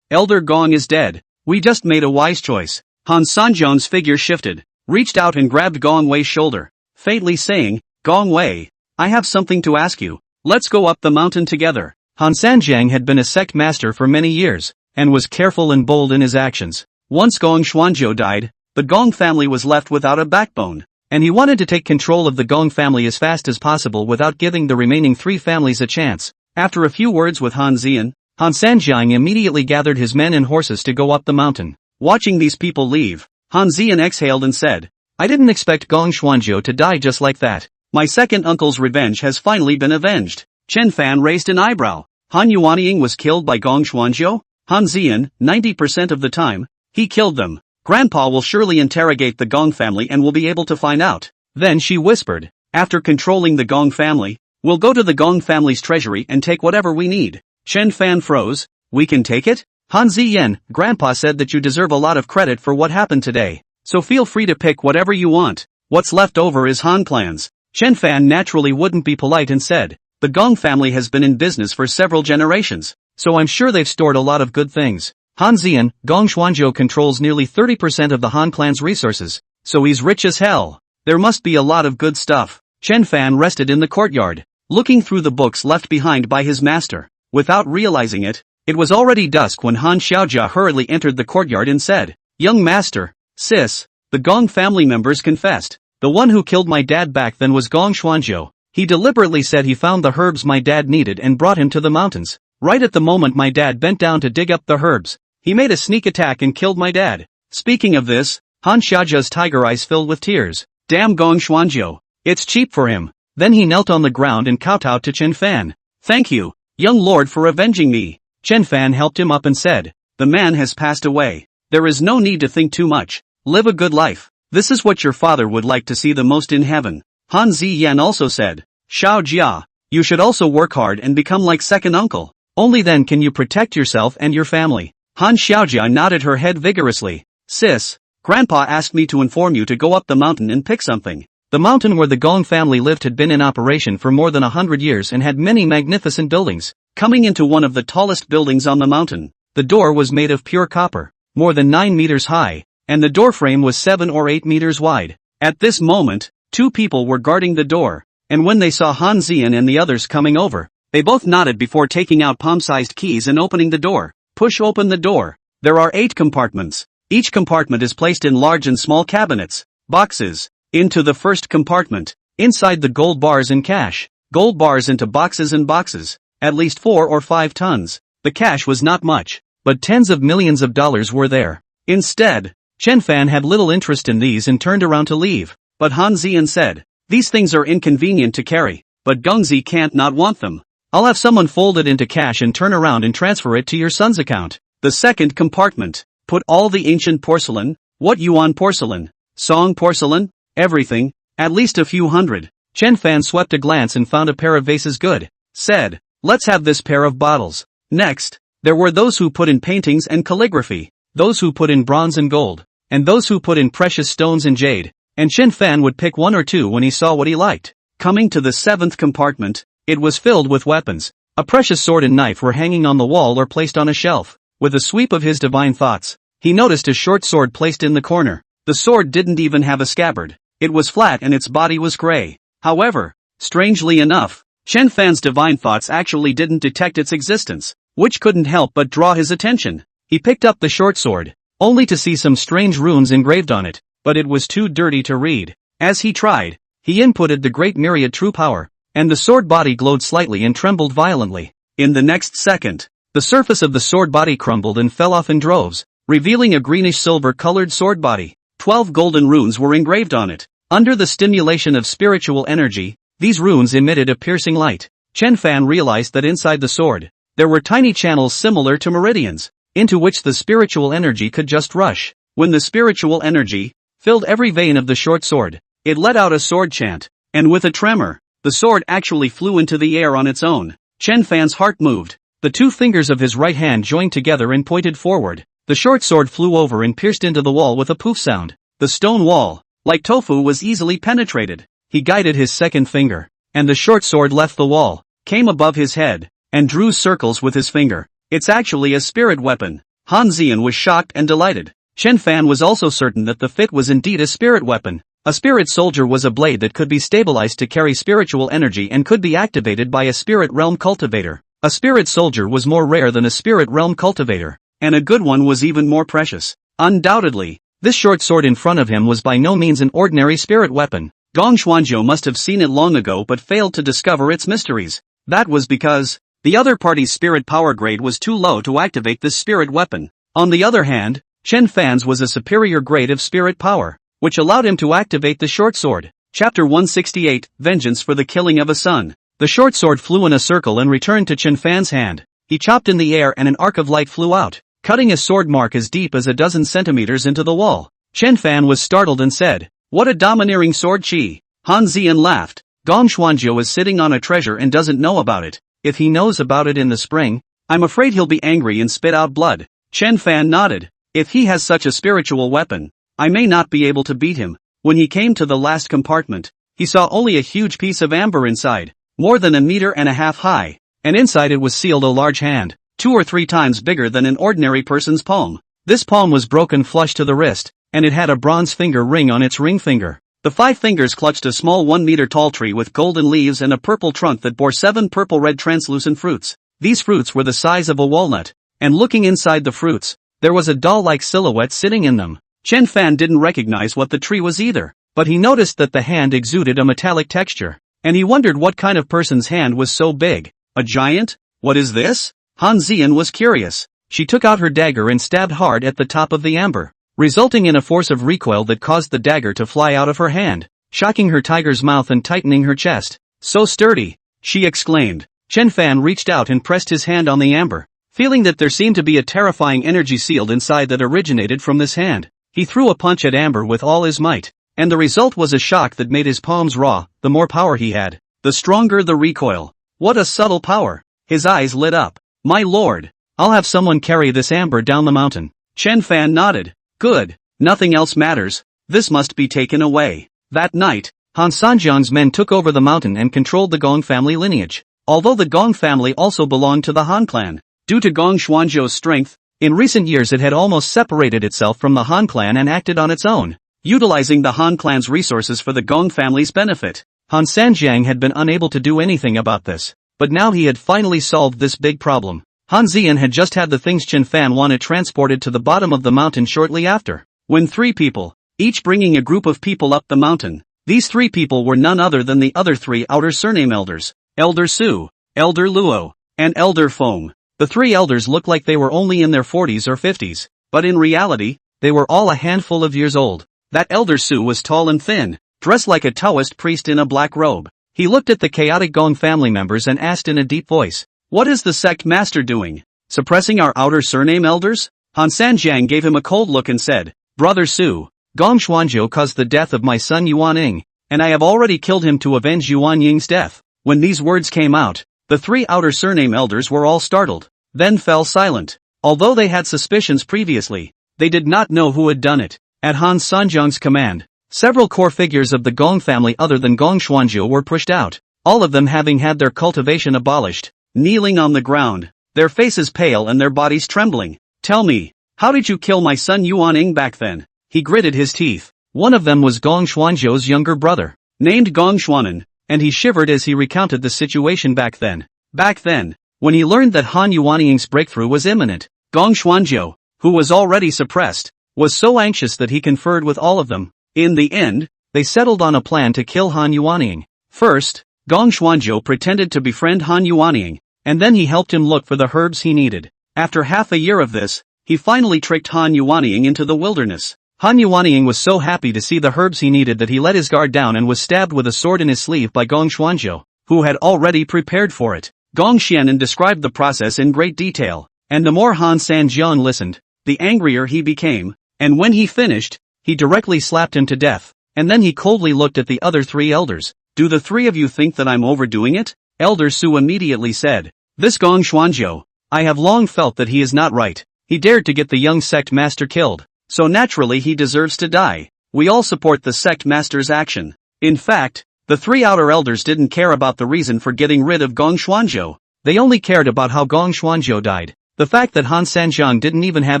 Elder Gong is dead. We just made a wise choice. Han Sanjiang's figure shifted, reached out and grabbed Gong Wei's shoulder, faintly saying, Gong Wei, I have something to ask you. Let's go up the mountain together. Han Sanjiang had been a sect master for many years, and was careful and bold in his actions. Once Gong Xuanzhou died, the Gong family was left without a backbone, and he wanted to take control of the Gong family as fast as possible without giving the remaining 3 families a chance. After a few words with Han Xian, Han Sanjiang immediately gathered his men and horses to go up the mountain. Watching these people leave, Han Xian exhaled and said, I didn't expect Gong Xuanzhou to die just like that. My second uncle's revenge has finally been avenged. Chen Fan raised an eyebrow. Han Yuanying was killed by Gong Xuanzhou? Han Zian, 90% of the time, he killed them. Grandpa will surely interrogate the Gong family and will be able to find out. Then she whispered, after controlling the Gong family, we'll go to the Gong family's treasury and take whatever we need. Chen Fan froze. We can take it? Han Ziyan, Grandpa said that you deserve a lot of credit for what happened today. So feel free to pick whatever you want. What's left over is Han Clan's. Chen Fan naturally wouldn't be polite and said, the Gong family has been in business for several generations, so I'm sure they've stored a lot of good things. Han Ziyan, Gong Xuanzhou controls nearly 30% of the Han clan's resources, so he's rich as hell. There must be a lot of good stuff. Chen Fan rested in the courtyard, looking through the books left behind by his master. Without realizing it, it was already dusk when Han Xiaojia hurriedly entered the courtyard and said, young master, sis, the Gong family members confessed. The one who killed my dad back then was Gong Xuanzhou. He deliberately said he found the herbs my dad needed and brought him to the mountains. Right at the moment my dad bent down to dig up the herbs, he made a sneak attack and killed my dad. Speaking of this, Han Xiaojia's tiger eyes filled with tears. Damn Gong Xuanzhou. It's cheap for him. Then he knelt on the ground and kowtowed to Chen Fan. Thank you, young lord, for avenging me. Chen Fan helped him up and said, the man has passed away. There is no need to think too much. Live a good life. This is what your father would like to see the most in heaven. Han Ziyan also said, Xiao Jia, you should also work hard and become like second uncle. Only then can you protect yourself and your family. Han Xiaojia nodded her head vigorously. Sis, Grandpa asked me to inform you to go up the mountain and pick something. The mountain where the Gong family lived had been in operation for more than 100 years and had many magnificent buildings. Coming into one of the tallest buildings on the mountain, the door was made of pure copper, more than 9 meters high, and the door frame was 7 or 8 meters wide. At this moment, 2 people were guarding the door, and when they saw Han Ziyan and the others coming over, they both nodded before taking out palm-sized keys and opening the door. Push open the door. There are 8 compartments. Each compartment is placed in large and small cabinets, boxes. Into the first compartment. Inside the gold bars and cash. Gold bars into boxes and boxes. At least 4 or 5 tons. The cash was not much, but tens of millions of dollars were there. Instead, Chen Fan had little interest in these and turned around to leave. But Han Ziyan said, these things are inconvenient to carry, but Gongzi can't not want them. I'll have someone fold it into cash and turn around and transfer it to your son's account. The second compartment. Put all the ancient porcelain. What yuan porcelain? Song porcelain? Everything. At least a few hundred. Chen Fan swept a glance and found a pair of vases good. Said, let's have this pair of bottles. Next, there were those who put in paintings and calligraphy. Those who put in bronze and gold. And those who put in precious stones and jade. And Chen Fan would pick 1 or 2 when he saw what he liked. Coming to the 7th compartment, it was filled with weapons. A precious sword and knife were hanging on the wall or placed on a shelf. With a sweep of his divine thoughts, he noticed a short sword placed in the corner. The sword didn't even have a scabbard. It was flat and its body was gray. However, strangely enough, Chen Fan's divine thoughts actually didn't detect its existence, which couldn't help but draw his attention. He picked up the short sword, only to see some strange runes engraved on it, but it was too dirty to read. As he tried, he inputted the great myriad true power, and the sword body glowed slightly and trembled violently. In the next second, the surface of the sword body crumbled and fell off in droves, revealing a greenish silver-colored sword body. 12 golden runes were engraved on it. Under the stimulation of spiritual energy, these runes emitted a piercing light. Chen Fan realized that inside the sword, there were tiny channels similar to meridians, into which the spiritual energy could just rush. When the spiritual energy filled every vein of the short sword, it let out a sword chant, and with a tremor, the sword actually flew into the air on its own. Chen Fan's heart moved. The 2 fingers of his right hand joined together and pointed forward. The short sword flew over and pierced into the wall with a poof sound. The stone wall, like tofu, was easily penetrated. He guided his second finger, and the short sword left the wall, came above his head, and drew circles with his finger. It's actually a spirit weapon. Han Ziyan was shocked and delighted. Chen Fan was also certain that the fit was indeed a spirit weapon. A spirit soldier was a blade that could be stabilized to carry spiritual energy and could be activated by a spirit realm cultivator. A spirit soldier was more rare than a spirit realm cultivator, and a good one was even more precious. Undoubtedly, this short sword in front of him was by no means an ordinary spirit weapon. Gong Xuanzhou must have seen it long ago but failed to discover its mysteries. That was because the other party's spirit power grade was too low to activate this spirit weapon. On the other hand, Chen Fan's was a superior grade of spirit power, which allowed him to activate the short sword. Chapter 168, Vengeance for the Killing of a Son. The short sword flew in a circle and returned to Chen Fan's hand. He He chopped in the air and an arc of light flew out, cutting a sword mark as deep as a dozen centimeters into the wall. Chen Fan was startled and said, "What a domineering sword chi!" Han Zian laughed. "Gong Xuanzhou is sitting on a treasure and doesn't know about it. If he knows about it in the spring, I'm afraid he'll be angry and spit out blood." Chen Fan nodded. "If he has such a spiritual weapon, I may not be able to beat him." When he came to the last compartment, he saw only a huge piece of amber inside, more than 1.5 meters high, and inside it was sealed a large hand, 2 or 3 times bigger than an ordinary person's palm. This palm was broken flush to the wrist, and it had a bronze finger ring on its ring finger. The 5 fingers clutched a small 1-meter tall tree with golden leaves and a purple trunk that bore 7 purple-red translucent fruits. These fruits were the size of a walnut, and looking inside the fruits, there was a doll-like silhouette sitting in them. Chen Fan didn't recognize what the tree was either, but he noticed that the hand exuded a metallic texture, and he wondered what kind of person's hand was so big. A giant? What is this? Han Zian was curious. She took out her dagger and stabbed hard at the top of the amber, resulting in a force of recoil that caused the dagger to fly out of her hand, shocking her tiger's mouth and tightening her chest. "So sturdy," she exclaimed. Chen Fan reached out and pressed his hand on the amber, feeling that there seemed to be a terrifying energy sealed inside that originated from this hand. He threw a punch at amber with all his might, and the result was a shock that made his palms raw. The more power he had, the stronger the recoil. What a subtle power! His eyes lit up. "My lord, I'll have someone carry this amber down the mountain." Chen Fan nodded. "Good, nothing else matters, this must be taken away." That night, Han Sanjiang's men took over the mountain and controlled the Gong family lineage. Although the Gong family also belonged to the Han clan, due to Gong Xuanzhou's strength, in recent years it had almost separated itself from the Han clan and acted on its own, utilizing the Han clan's resources for the Gong family's benefit. Han Sanjiang had been unable to do anything about this, but now he had finally solved this big problem. Han Zian had just had the things Chen Fan wanted transported to the bottom of the mountain shortly after, when 3 people, each bringing a group of people up the mountain. These 3 people were none other than the other 3 outer surname elders, Elder Su, Elder Luo, and Elder Feng. The 3 elders looked like they were only in their 40s or 50s, but in reality, they were all a handful of years old. That Elder Su was tall and thin, dressed like a Taoist priest in a black robe. He looked at the chaotic Gong family members and asked in a deep voice, "What is the sect master doing? Suppressing our outer surname elders?" Han Sanjiang gave him a cold look and said, "Brother Su, Gong Xuanzhou caused the death of my son Yuan Ying, and I have already killed him to avenge Yuan Ying's death." When these words came out, the 3 outer surname elders were all startled, then fell silent. Although they had suspicions previously, they did not know who had done it. At Han Sanjiang's command, several core figures of the Gong family other than Gong Xuanzhou were pushed out, all of them having had their cultivation abolished, kneeling on the ground, their faces pale and their bodies trembling. "Tell me, how did you kill my son Yuan Ying back then?" He gritted his teeth. One of them was Gong Xuanzhou's younger brother, named Gong Xuanan, and he shivered as he recounted the situation back then. Back then, when he learned that Han Yuanying's breakthrough was imminent, Gong Xuanzhou, who was already suppressed, was so anxious that he conferred with all of them. In the end, they settled on a plan to kill Han Yuanying. First, Gong Xuanzhou pretended to befriend Han Yuanying, and then he helped him look for the herbs he needed. After half a year of this, he finally tricked Han Yuanying into the wilderness. Han Yuanying was so happy to see the herbs he needed that he let his guard down and was stabbed with a sword in his sleeve by Gong Xuanzhou, who had already prepared for it. Gong Xianan described the process in great detail, and the more Han Sanjiang listened, the angrier he became, and when he finished, he directly slapped him to death, and then he coldly looked at the other 3 elders. "Do the 3 of you think that I'm overdoing it?" Elder Su immediately said. "This Gong Xuanzhou, I have long felt that he is not right. He dared to get the young sect master killed, so naturally he deserves to die. We all support the sect master's action." In fact, the 3 outer elders didn't care about the reason for getting rid of Gong Xuanzhou. They only cared about how Gong Xuanzhou died. The fact that Han Sanjiang didn't even have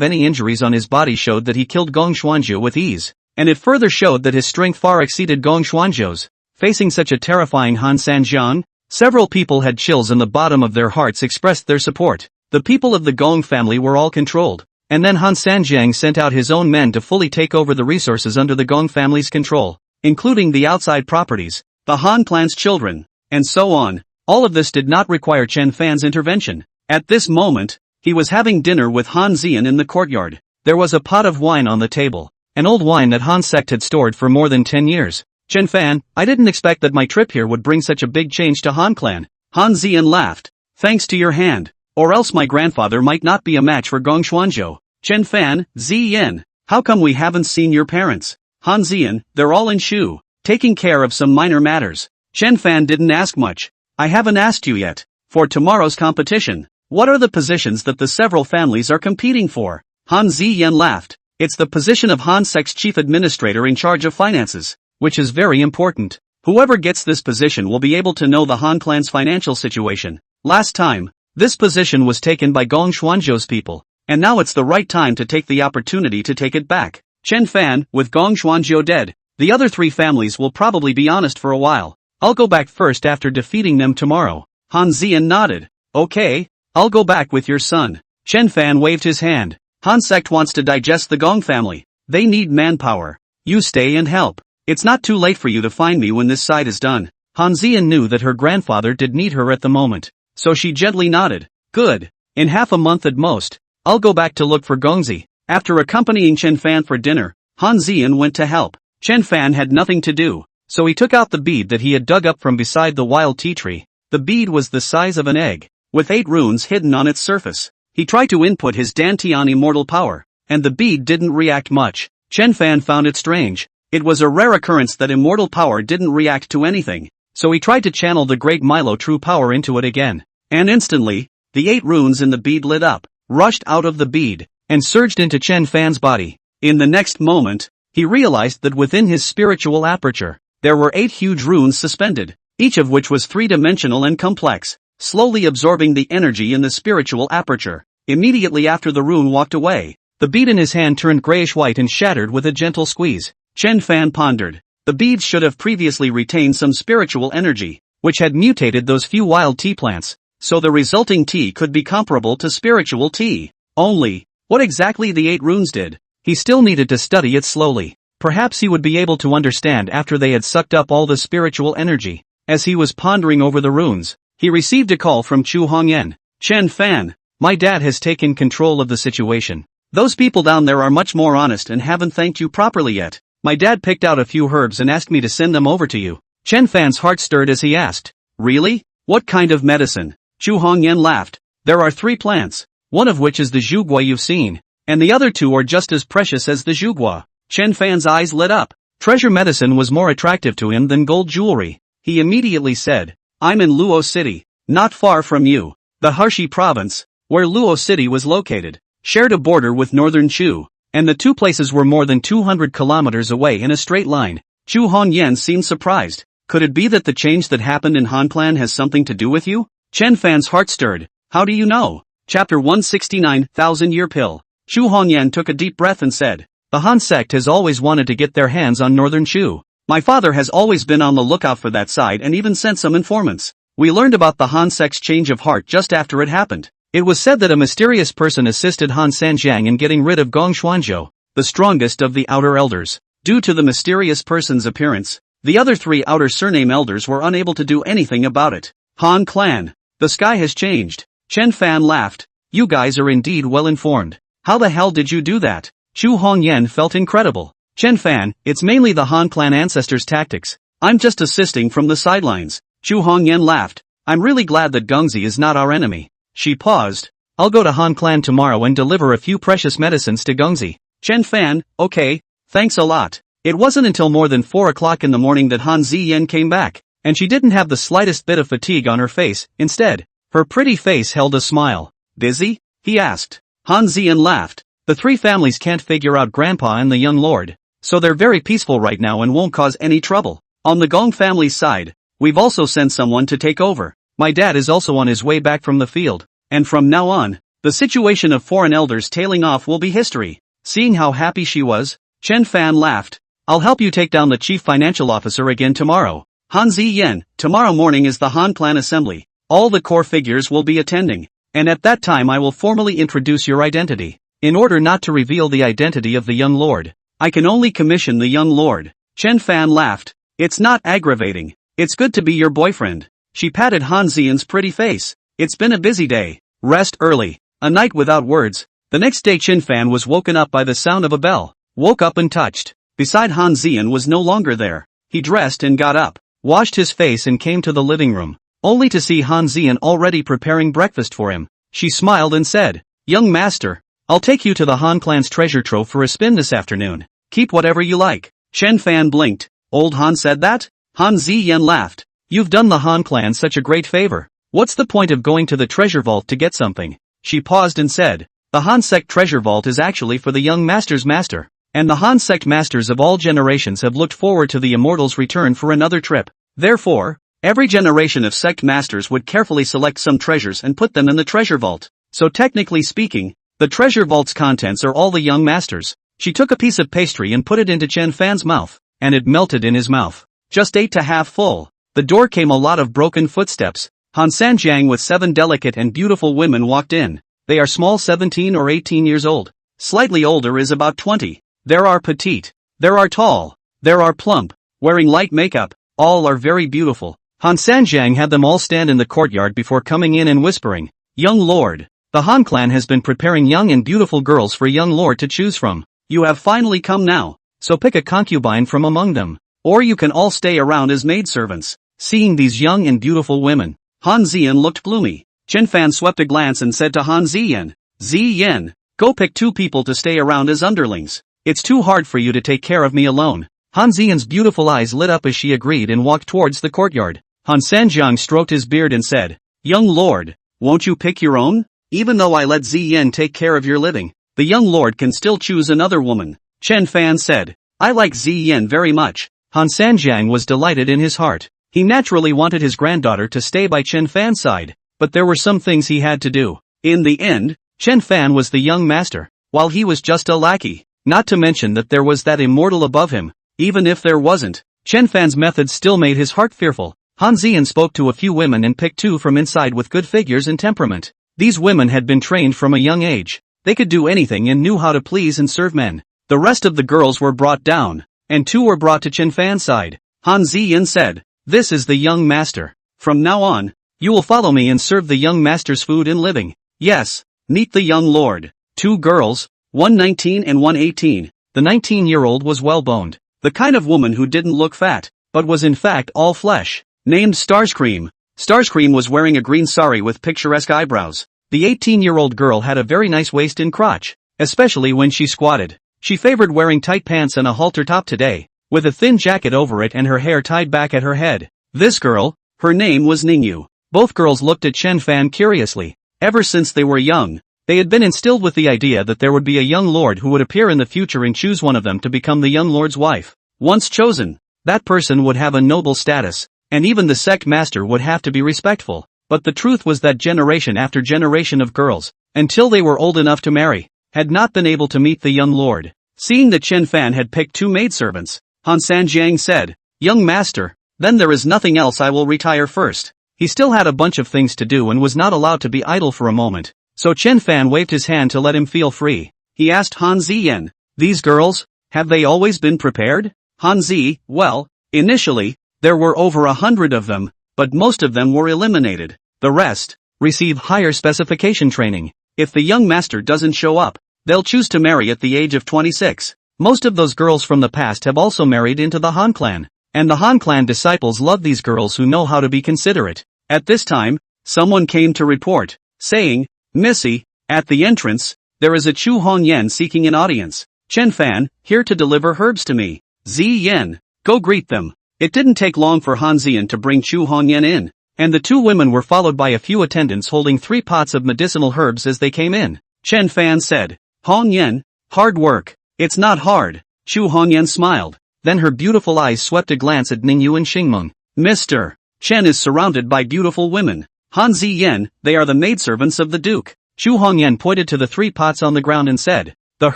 any injuries on his body showed that he killed Gong Xuanzhou with ease, and it further showed that his strength far exceeded Gong Xuanzhou's. Facing such a terrifying Han Sanjiang, several people had chills in the bottom of their hearts expressed their support. The people of the Gong family were all controlled, and then Han Sanjiang sent out his own men to fully take over the resources under the Gong family's control, including the outside properties, the Han clan's children, and so on. All of this did not require Chen Fan's intervention. At this moment, he was having dinner with Han Zian in the courtyard. There was a pot of wine on the table, an old wine that Han sect had stored for more than 10 years. "Chen Fan, I didn't expect that my trip here would bring such a big change to Han clan." Han Zian laughed. "Thanks to your hand, or else my grandfather might not be a match for Gong Xuanzhou. Chen Fan, Ziyan, how come we haven't seen your parents? Han Ziyan, they're all in Shu, taking care of some minor matters. Chen Fan didn't ask much. I haven't asked you yet. For tomorrow's competition, what are the positions that the several families are competing for? Han Ziyan laughed. It's the position of Han Sec's chief administrator in charge of finances, which is very important. Whoever gets this position will be able to know the Han clan's financial situation. Last time, this position was taken by Gong Xuanzhou's people, and now it's the right time to take the opportunity to take it back. Chen Fan, with Gong Xuanzhou dead, the other three families will probably be honest for a while. I'll go back first after defeating them tomorrow. Han Ziyan nodded. Okay, I'll go back with your son. Chen Fan waved his hand. Han sect wants to digest the Gong family. They need manpower. You stay and help. It's not too late for you to find me when this side is done. Han Ziyan knew that her grandfather did need her at the moment, so she gently nodded. Good. In half a month at most, I'll go back to look for Gongzi. After accompanying Chen Fan for dinner, Han Ziyan went to help. Chen Fan had nothing to do, so he took out the bead that he had dug up from beside the wild tea tree. The bead was the size of an egg, with 8 runes hidden on its surface. He tried to input his Dantian immortal power, and the bead didn't react much. Chen Fan found it strange. It was a rare occurrence that immortal power didn't react to anything, so he tried to channel the great Milo true power into it again. And instantly, the 8 runes in the bead lit up, rushed out of the bead, and surged into Chen Fan's body. In the next moment, he realized that within his spiritual aperture, there were 8 huge runes suspended, each of which was 3-dimensional and complex, slowly absorbing the energy in the spiritual aperture. Immediately after the rune walked away, the bead in his hand turned grayish-white and shattered with a gentle squeeze. Chen Fan pondered. The beads should have previously retained some spiritual energy, which had mutated those few wild tea plants, so the resulting tea could be comparable to spiritual tea. Only, what exactly the 8 runes did, he still needed to study it slowly. Perhaps he would be able to understand after they had sucked up all the spiritual energy. As he was pondering over the runes, he received a call from Chu Hongyan. Chen Fan, my dad has taken control of the situation. Those people down there are much more honest and haven't thanked you properly yet. My dad picked out a few herbs and asked me to send them over to you. Chen Fan's heart stirred as he asked, really? What kind of medicine? Chu Hongyan laughed. There are 3 plants, one of which is the zhugua you've seen, and the other 2 are just as precious as the zhugua. Chen Fan's eyes lit up. Treasure medicine was more attractive to him than gold jewelry. He immediately said, I'm in Luo City, not far from you. The Harshi province, where Luo City was located, shared a border with northern Chu, and the 2 places were more than 200 kilometers away in a straight line. Chu Hongyan seemed surprised. Could it be that the change that happened in Han Clan has something to do with you? Chen Fan's heart stirred. How do you know? Chapter 169, 1000-Year Pill. Chu Hongyan took a deep breath and said, the Han sect has always wanted to get their hands on northern Chu. My father has always been on the lookout for that side and even sent some informants. We learned about the Han sect's change of heart just after it happened. It was said that a mysterious person assisted Han Sanjiang in getting rid of Gong Xuanzhou, the strongest of the outer elders. Due to the mysterious person's appearance, the other 3 outer surname elders were unable to do anything about it. Han Clan. The sky has changed. Chen Fan laughed. You guys are indeed well informed. How the hell did you do that? Chu Hongyan felt incredible. Chen Fan, it's mainly the Han Clan ancestors' tactics. I'm just assisting from the sidelines. Chu Hongyan laughed. I'm really glad that Gongzi is not our enemy. She paused. I'll go to Han Clan tomorrow and deliver a few precious medicines to Gongzi. Chen Fan, okay, thanks a lot. It wasn't until more than 4 o'clock in the morning that Han Ziyan came back, and she didn't have the slightest bit of fatigue on her face. Instead, her pretty face held a smile. Busy? He asked. Han Ziyan laughed. The 3 families can't figure out Grandpa and the young lord, so they're very peaceful right now and won't cause any trouble. On the Gong family's side, we've also sent someone to take over. My dad is also on his way back from the field, and from now on, the situation of foreign elders tailing off will be history. Seeing how happy she was, Chen Fan laughed. I'll help you take down the chief financial officer again tomorrow. Han Ziyan, tomorrow morning is the Han Clan assembly. All the core figures will be attending, and at that time I will formally introduce your identity. In order not to reveal the identity of the young lord, I can only commission the young lord. Chen Fan laughed. It's not aggravating. It's good to be your boyfriend. She patted Han Ziyan's pretty face. It's been a busy day. Rest early. A night without words. The next day Chen Fan was woken up by the sound of a bell. Woke up and touched. Beside Han Ziyan was no longer there. He dressed and got up, washed his face and came to the living room, only to see Han Ziyan already preparing breakfast for him. She smiled and said, "Young master, I'll take you to the Han clan's treasure trove for a spin this afternoon. Keep whatever you like." Chen Fan blinked. Old Han said that? Han Ziyan laughed. "You've done the Han clan such a great favor. What's the point of going to the treasure vault to get something?" She paused and said, "The Han sect treasure vault is actually for the young master's master. And the Han sect masters of all generations have looked forward to the immortal's return for another trip. Therefore, every generation of sect masters would carefully select some treasures and put them in the treasure vault. So technically speaking, the treasure vault's contents are all the young masters." She took a piece of pastry and put it into Chen Fan's mouth, and it melted in his mouth. Just ate to half full. The door came a lot of broken footsteps. Han Sanjiang with 7 delicate and beautiful women walked in. They are small 17 or 18 years old. Slightly older is about 20. There are petite. There are tall. There are plump. Wearing light makeup. All are very beautiful. Han Sanjiang had them all stand in the courtyard before coming in and whispering, "Young lord, the Han clan has been preparing young and beautiful girls for young lord to choose from. You have finally come now, so pick a concubine from among them, or you can all stay around as maidservants." Seeing these young and beautiful women, Han Ziyan looked gloomy. Chen Fan swept a glance and said to Han Ziyan, "Ziyan, go pick 2 people to stay around as underlings. It's too hard for you to take care of me alone." Han Ziyan's beautiful eyes lit up as she agreed and walked towards the courtyard. Han Sanjiang stroked his beard and said, "Young lord, won't you pick your own? Even though I let Ziyan take care of your living, the young lord can still choose another woman." Chen Fan said, "I like Ziyan very much." Han Sanjiang was delighted in his heart. He naturally wanted his granddaughter to stay by Chen Fan's side, but there were some things he had to do. In the end, Chen Fan was the young master, while he was just a lackey. Not to mention that there was that immortal above him. Even if there wasn't, Chen Fan's methods still made his heart fearful. Han Ziyan spoke to a few women and picked 2 from inside with good figures and temperament. These women had been trained from a young age. They could do anything and knew how to please and serve men. The rest of the girls were brought down, and 2 were brought to Chen Fan's side. Han Ziyan said, "This is the young master. From now on, you will follow me and serve the young master's food and living. Yes, meet the young lord." 2 girls, one 19 and one 18. The 19-year-old was well-boned, the kind of woman who didn't look fat, but was in fact all flesh. Named Starscream. Starscream was wearing a green sari with picturesque eyebrows. The 18-year-old girl had a very nice waist and crotch, especially when she squatted. She favored wearing tight pants and a halter top today, with a thin jacket over it and her hair tied back at her head. This girl, her name was Ningyu. Both girls looked at Chen Fan curiously. Ever since they were young, they had been instilled with the idea that there would be a young lord who would appear in the future and choose one of them to become the young lord's wife. Once chosen, that person would have a noble status, and even the sect master would have to be respectful. But the truth was that generation after generation of girls, until they were old enough to marry, had not been able to meet the young lord. Seeing that Chen Fan had picked 2 maidservants, Han Sanjiang said, "Young master, then there is nothing else. I will retire first." He still had a bunch of things to do and was not allowed to be idle for a moment, so Chen Fan waved his hand to let him feel free. He asked Han Ziyan, "These girls, have they always been prepared?" Han Zi, "Well, initially, there were over 100 of them, but most of them were eliminated. The rest receive higher specification training. If the young master doesn't show up, they'll choose to marry at the age of 26. Most of those girls from the past have also married into the Han clan, and the Han clan disciples love these girls who know how to be considerate." At this time, someone came to report, saying, "Missy, at the entrance, there is a Chu Hongyan seeking an audience. Chen Fan, here to deliver herbs to me. Ziyan, go greet them." It didn't take long for Han Ziyan to bring Chu Hongyan in, and the 2 women were followed by a few attendants holding 3 pots of medicinal herbs as they came in. Chen Fan said, "Hongyan, hard work." "It's not hard." Chu Hongyan smiled. Then her beautiful eyes swept a glance at Ningyu and Xingmeng. "Mr. Chen is surrounded by beautiful women. Han Ziyan, they are the maidservants of the Duke." Chu Hongyan pointed to the 3 pots on the ground and said, "The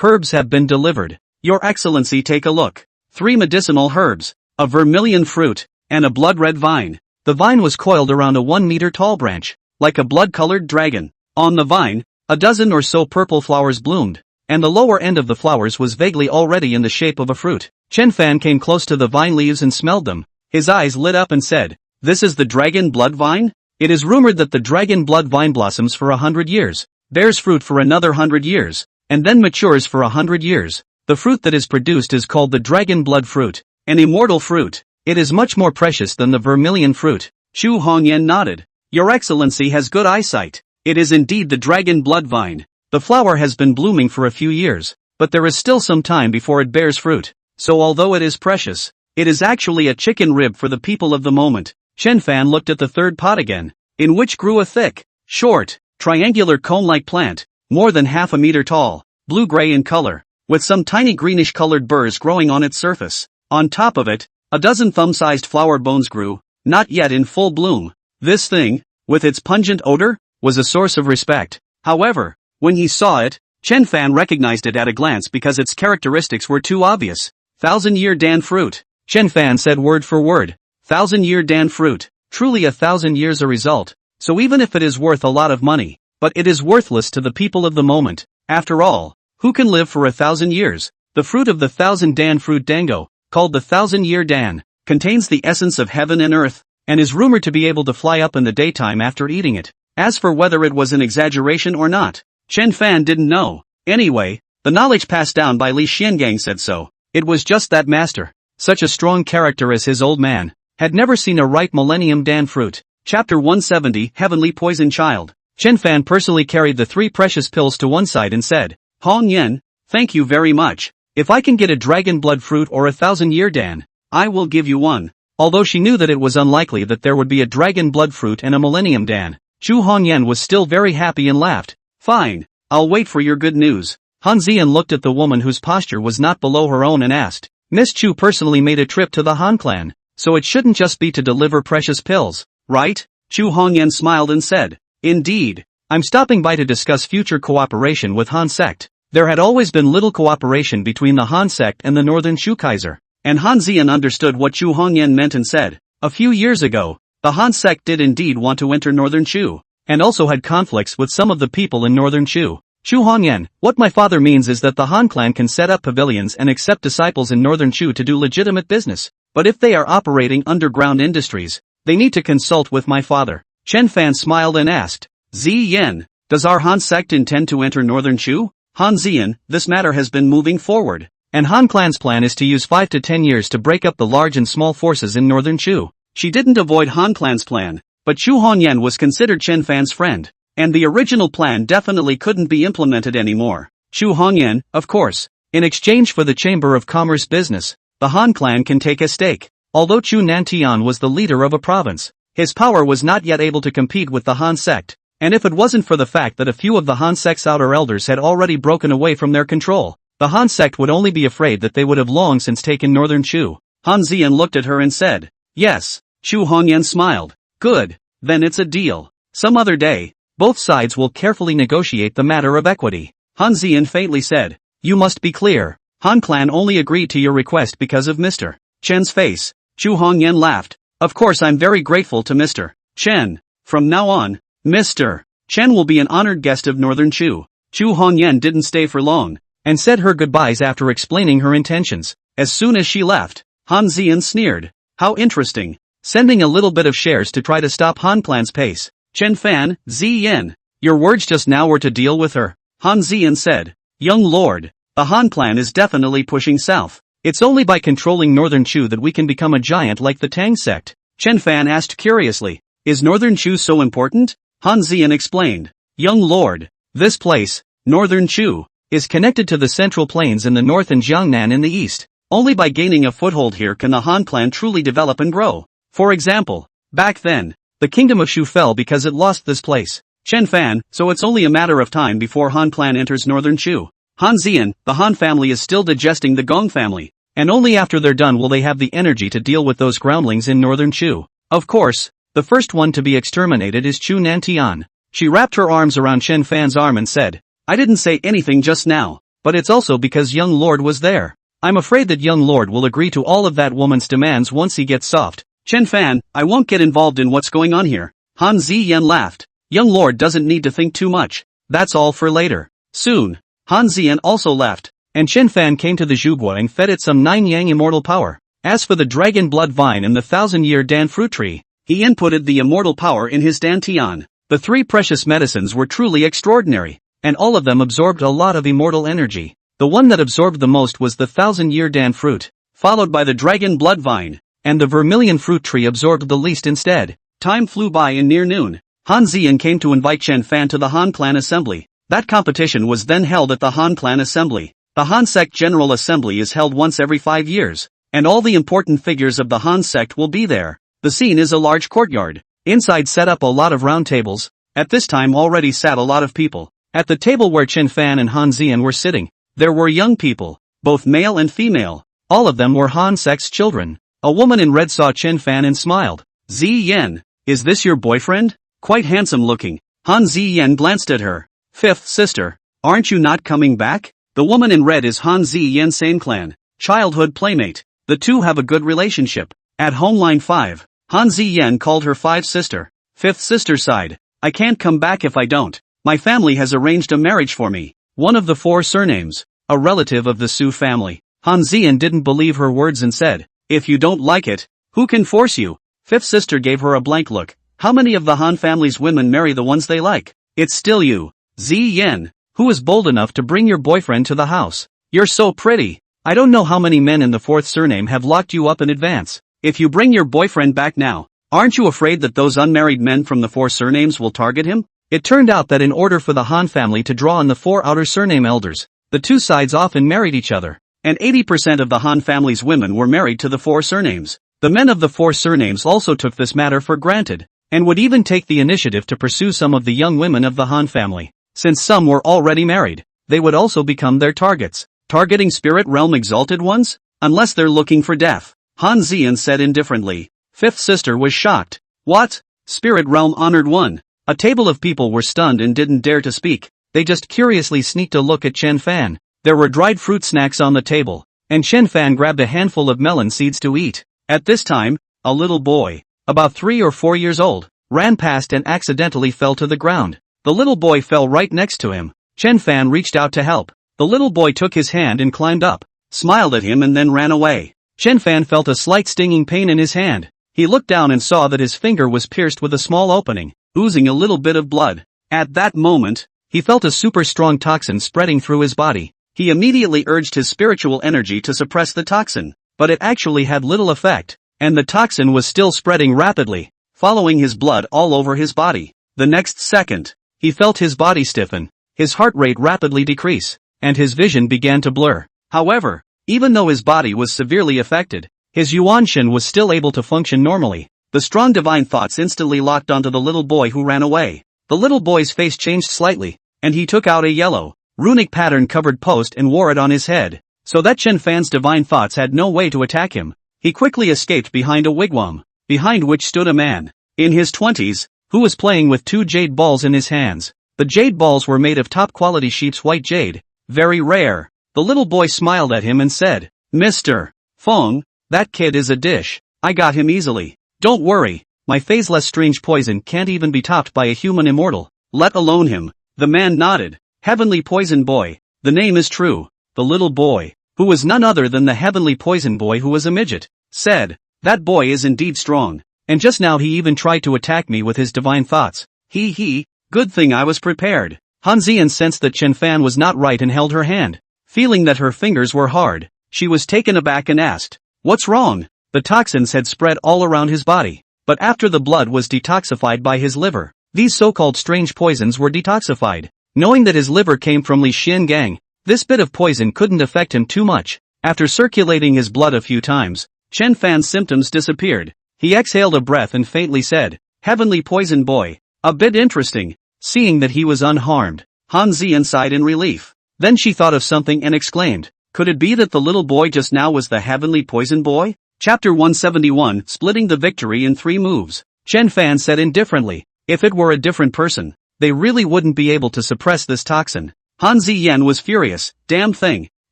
herbs have been delivered. Your Excellency, take a look. 3 medicinal herbs, a vermilion fruit, and a blood-red vine." The vine was coiled around a 1-meter tall branch, like a blood-colored dragon. On the vine, a dozen or so purple flowers bloomed, and the lower end of the flowers was vaguely already in the shape of a fruit. Chen Fan came close to the vine leaves and smelled them. His eyes lit up and said, "This is the dragon blood vine? It is rumored that the dragon blood vine blossoms for 100 years, bears fruit for another 100 years, and then matures for 100 years. The fruit that is produced is called the dragon blood fruit, an immortal fruit. It is much more precious than the vermilion fruit." Chu Hongyan nodded. "Your Excellency has good eyesight. It is indeed the dragon blood vine. The flower has been blooming for a few years, but there is still some time before it bears fruit. So although it is precious, it is actually a chicken rib for the people of the moment. Chen Fan looked at the third pot again, in which grew a thick, short, triangular cone-like plant, more than half a meter tall, blue-gray in color, with some tiny greenish-colored burrs growing on its surface. On top of it, a dozen thumb-sized flower bones grew, not yet in full bloom. This thing, with its pungent odor, was a source of respect. However, when he saw it, Chen Fan recognized it at a glance because its characteristics were too obvious. Thousand-year Dan fruit. Chen Fan said word for word. Thousand-year Dan fruit. Truly 1,000 years a result. So even if it is worth a lot of money, but it is worthless to the people of the moment. After all, who can live for 1,000 years? The fruit of the 1,000 Dan fruit dango, called the 1,000-year Dan, contains the essence of heaven and earth, and is rumored to be able to fly up in the daytime after eating it. As for whether it was an exaggeration or not, Chen Fan didn't know. Anyway, the knowledge passed down by Li Xiangang said so. It was just that master, such a strong character as his old man, had never seen a ripe Millennium Dan fruit. Chapter 170, Heavenly Poison Child. Chen Fan personally carried the 3 precious pills to one side and said, Hong Yen, thank you very much. If I can get a dragon blood fruit or 1,000-year Dan, I will give you one. Although she knew that it was unlikely that there would be a dragon blood fruit and a Millennium Dan, Chu Hongyan was still very happy and laughed. Fine, I'll wait for your good news. Han Zian looked at the woman whose posture was not below her own and asked, Miss Chu personally made a trip to the Han clan, so it shouldn't just be to deliver precious pills, right? Chu Hongyan smiled and said, Indeed, I'm stopping by to discuss future cooperation with Han sect. There had always been little cooperation between the Han sect and the Northern Shu Kaiser, and Han Zian understood what Chu Hongyan meant and said, a few years ago, the Han sect did indeed want to enter Northern Shu, and also had conflicts with some of the people in Northern Shu. Chu Hongyan, what my father means is that the Han clan can set up pavilions and accept disciples in Northern Shu to do legitimate business, but if they are operating underground industries, they need to consult with my father. Chen Fan smiled and asked, Zi Yen, does our Han sect intend to enter Northern Shu? Han Zian, this matter has been moving forward, and Han clan's plan is to use 5 to 10 years to break up the large and small forces in Northern Shu. She didn't avoid Han clan's plan, but Chu Hongyan was considered Chen Fan's friend, and the original plan definitely couldn't be implemented anymore. Chu Hongyan, of course, in exchange for the Chamber of Commerce business, the Han clan can take a stake. Although Chu Nantian was the leader of a province, his power was not yet able to compete with the Han sect, and if it wasn't for the fact that a few of the Han sect's outer elders had already broken away from their control, the Han sect would only be afraid that they would have long since taken Northern Shu. Han Zian looked at her and said, Yes. Chu Hongyan smiled. Good, then it's a deal. Some other day, both sides will carefully negotiate the matter of equity. Han Zian faintly said, You must be clear. Han clan only agreed to your request because of Mr. Chen's face. Chu Hongyan laughed. Of course I'm very grateful to Mr. Chen. From now on, Mr. Chen will be an honored guest of Northern Shu. Chu Hongyan didn't stay for long, and said her goodbyes after explaining her intentions. As soon as she left, Han Zian sneered. How interesting. Sending a little bit of shares to try to stop Han clan's pace. Chen Fan, Zi Yen, your words just now were to deal with her. Han Zian said, Young lord, the Han clan is definitely pushing south. It's only by controlling Northern Shu that we can become a giant like the Tang sect. Chen Fan asked curiously, Is Northern Shu so important? Han Zian explained, Young lord, this place, Northern Shu, is connected to the Central Plains in the north and Jiangnan in the east. Only by gaining a foothold here can the Han clan truly develop and grow. For example, back then, the kingdom of Shu fell because it lost this place. Chen Fan, so it's only a matter of time before Han clan enters Northern Shu. Han Zian, the Han family is still digesting the Gong family, and only after they're done will they have the energy to deal with those groundlings in Northern Shu. Of course, the first one to be exterminated is Chu Nantian. She wrapped her arms around Chen Fan's arm and said, I didn't say anything just now, but it's also because young lord was there. I'm afraid that young lord will agree to all of that woman's demands once he gets soft. Chen Fan, I won't get involved in what's going on here. Han Zi Yen laughed. Young lord doesn't need to think too much. That's all for later. Soon, Han Zian also left, and Chen Fan came to the Zhuguo and fed it some 9 yang immortal power. As for the dragon blood vine and the 1,000-year Dan fruit tree, he inputted the immortal power in his dantian. The 3 precious medicines were truly extraordinary, and all of them absorbed a lot of immortal energy. The one that absorbed the most was the 1,000-year Dan fruit, followed by the dragon blood vine, and the vermilion fruit tree absorbed the least instead. Time flew by in near noon. Han Ziyan came to invite Chen Fan to the Han clan assembly. That competition was then held at the Han clan assembly. The Han sect general assembly is held once every 5 years, and all the important figures of the Han sect will be there. The scene is a large courtyard. Inside set up a lot of round tables. At this time already sat a lot of people. At the table where Chen Fan and Han Ziyan were sitting, there were young people, both male and female. All of them were Han sect's children. A woman in red saw Chen Fan and smiled. Ziyan, is this your boyfriend? Quite handsome looking. Han Ziyan glanced at her. Fifth sister, aren't you not coming back? The woman in red is Han Ziyan's same clan, childhood playmate. The two have a good relationship. At home line 5, Han Ziyan called her 5th sister. 5th sister sighed. I can't come back if I don't. My family has arranged a marriage for me. One of the 4 surnames, a relative of the Su family. Han Ziyan didn't believe her words and said, if you don't like it, who can force you? 5th sister gave her a blank look. How many of the Han family's women marry the ones they like? It's still you, Ziyan, who is bold enough to bring your boyfriend to the house. You're so pretty. I don't know how many men in the 4th surname have locked you up in advance. If you bring your boyfriend back now, aren't you afraid that those unmarried men from the 4 surnames will target him? It turned out that in order for the Han family to draw on the 4 outer surname elders, the 2 sides often married each other, and 80% of the Han family's women were married to the 4 surnames. The men of the 4 surnames also took this matter for granted, and would even take the initiative to pursue some of the young women of the Han family. Since some were already married, they would also become their targets. Targeting spirit realm exalted ones? Unless they're looking for death. Han Ziyan said indifferently. 5th sister was shocked. What? Spirit realm honored one. A table of people were stunned and didn't dare to speak. They just curiously sneaked a look at Chen Fan. There were dried fruit snacks on the table, and Chen Fan grabbed a handful of melon seeds to eat. At this time, a little boy, about 3 or 4 years old, ran past and accidentally fell to the ground. The little boy fell right next to him. Chen Fan reached out to help. The little boy took his hand and climbed up, smiled at him and then ran away. Chen Fan felt a slight stinging pain in his hand. He looked down and saw that his finger was pierced with a small opening, oozing a little bit of blood. At that moment, he felt a super strong toxin spreading through his body. He immediately urged his spiritual energy to suppress the toxin, but it actually had little effect, and the toxin was still spreading rapidly, following his blood all over his body. The next second, he felt his body stiffen, his heart rate rapidly decrease, and his vision began to blur. However, even though his body was severely affected, his Yuanshan was still able to function normally. The strong divine thoughts instantly locked onto the little boy who ran away. The little boy's face changed slightly, and he took out a yellow, runic pattern-covered post and wore it on his head, so that Chen Fan's divine thoughts had no way to attack him. He quickly escaped behind a wigwam, behind which stood a man, in his 20s, who was playing with 2 jade balls in his hands. The jade balls were made of top-quality sheep's white jade, very rare. The little boy smiled at him and said, Mr. Feng, that kid is a dish. I got him easily. Don't worry, my phaseless strange poison can't even be topped by a human immortal, let alone him. The man nodded. Heavenly Poison Boy, the name is true. The little boy, who was none other than the Heavenly Poison Boy who was a midget, said, that boy is indeed strong, and just now he even tried to attack me with his divine thoughts. Good thing I was prepared. Han Ziyan sensed that Chen Fan was not right and held her hand. Feeling that her fingers were hard, she was taken aback and asked, what's wrong? The toxins had spread all around his body, but after the blood was detoxified by his liver, these so-called strange poisons were detoxified. Knowing that his liver came from Li Xiangang, this bit of poison couldn't affect him too much. After circulating his blood a few times, Chen Fan's symptoms disappeared. He exhaled a breath and faintly said, Heavenly Poison Boy, a bit interesting. Seeing that he was unharmed, Han Ziyan sighed in relief. Then she thought of something and exclaimed, could it be that the little boy just now was the Heavenly Poison Boy? Chapter 171, Splitting the Victory in 3 Moves. Chen Fan said indifferently, if it were a different person, they really wouldn't be able to suppress this toxin. Han Ziyan was furious, damn thing.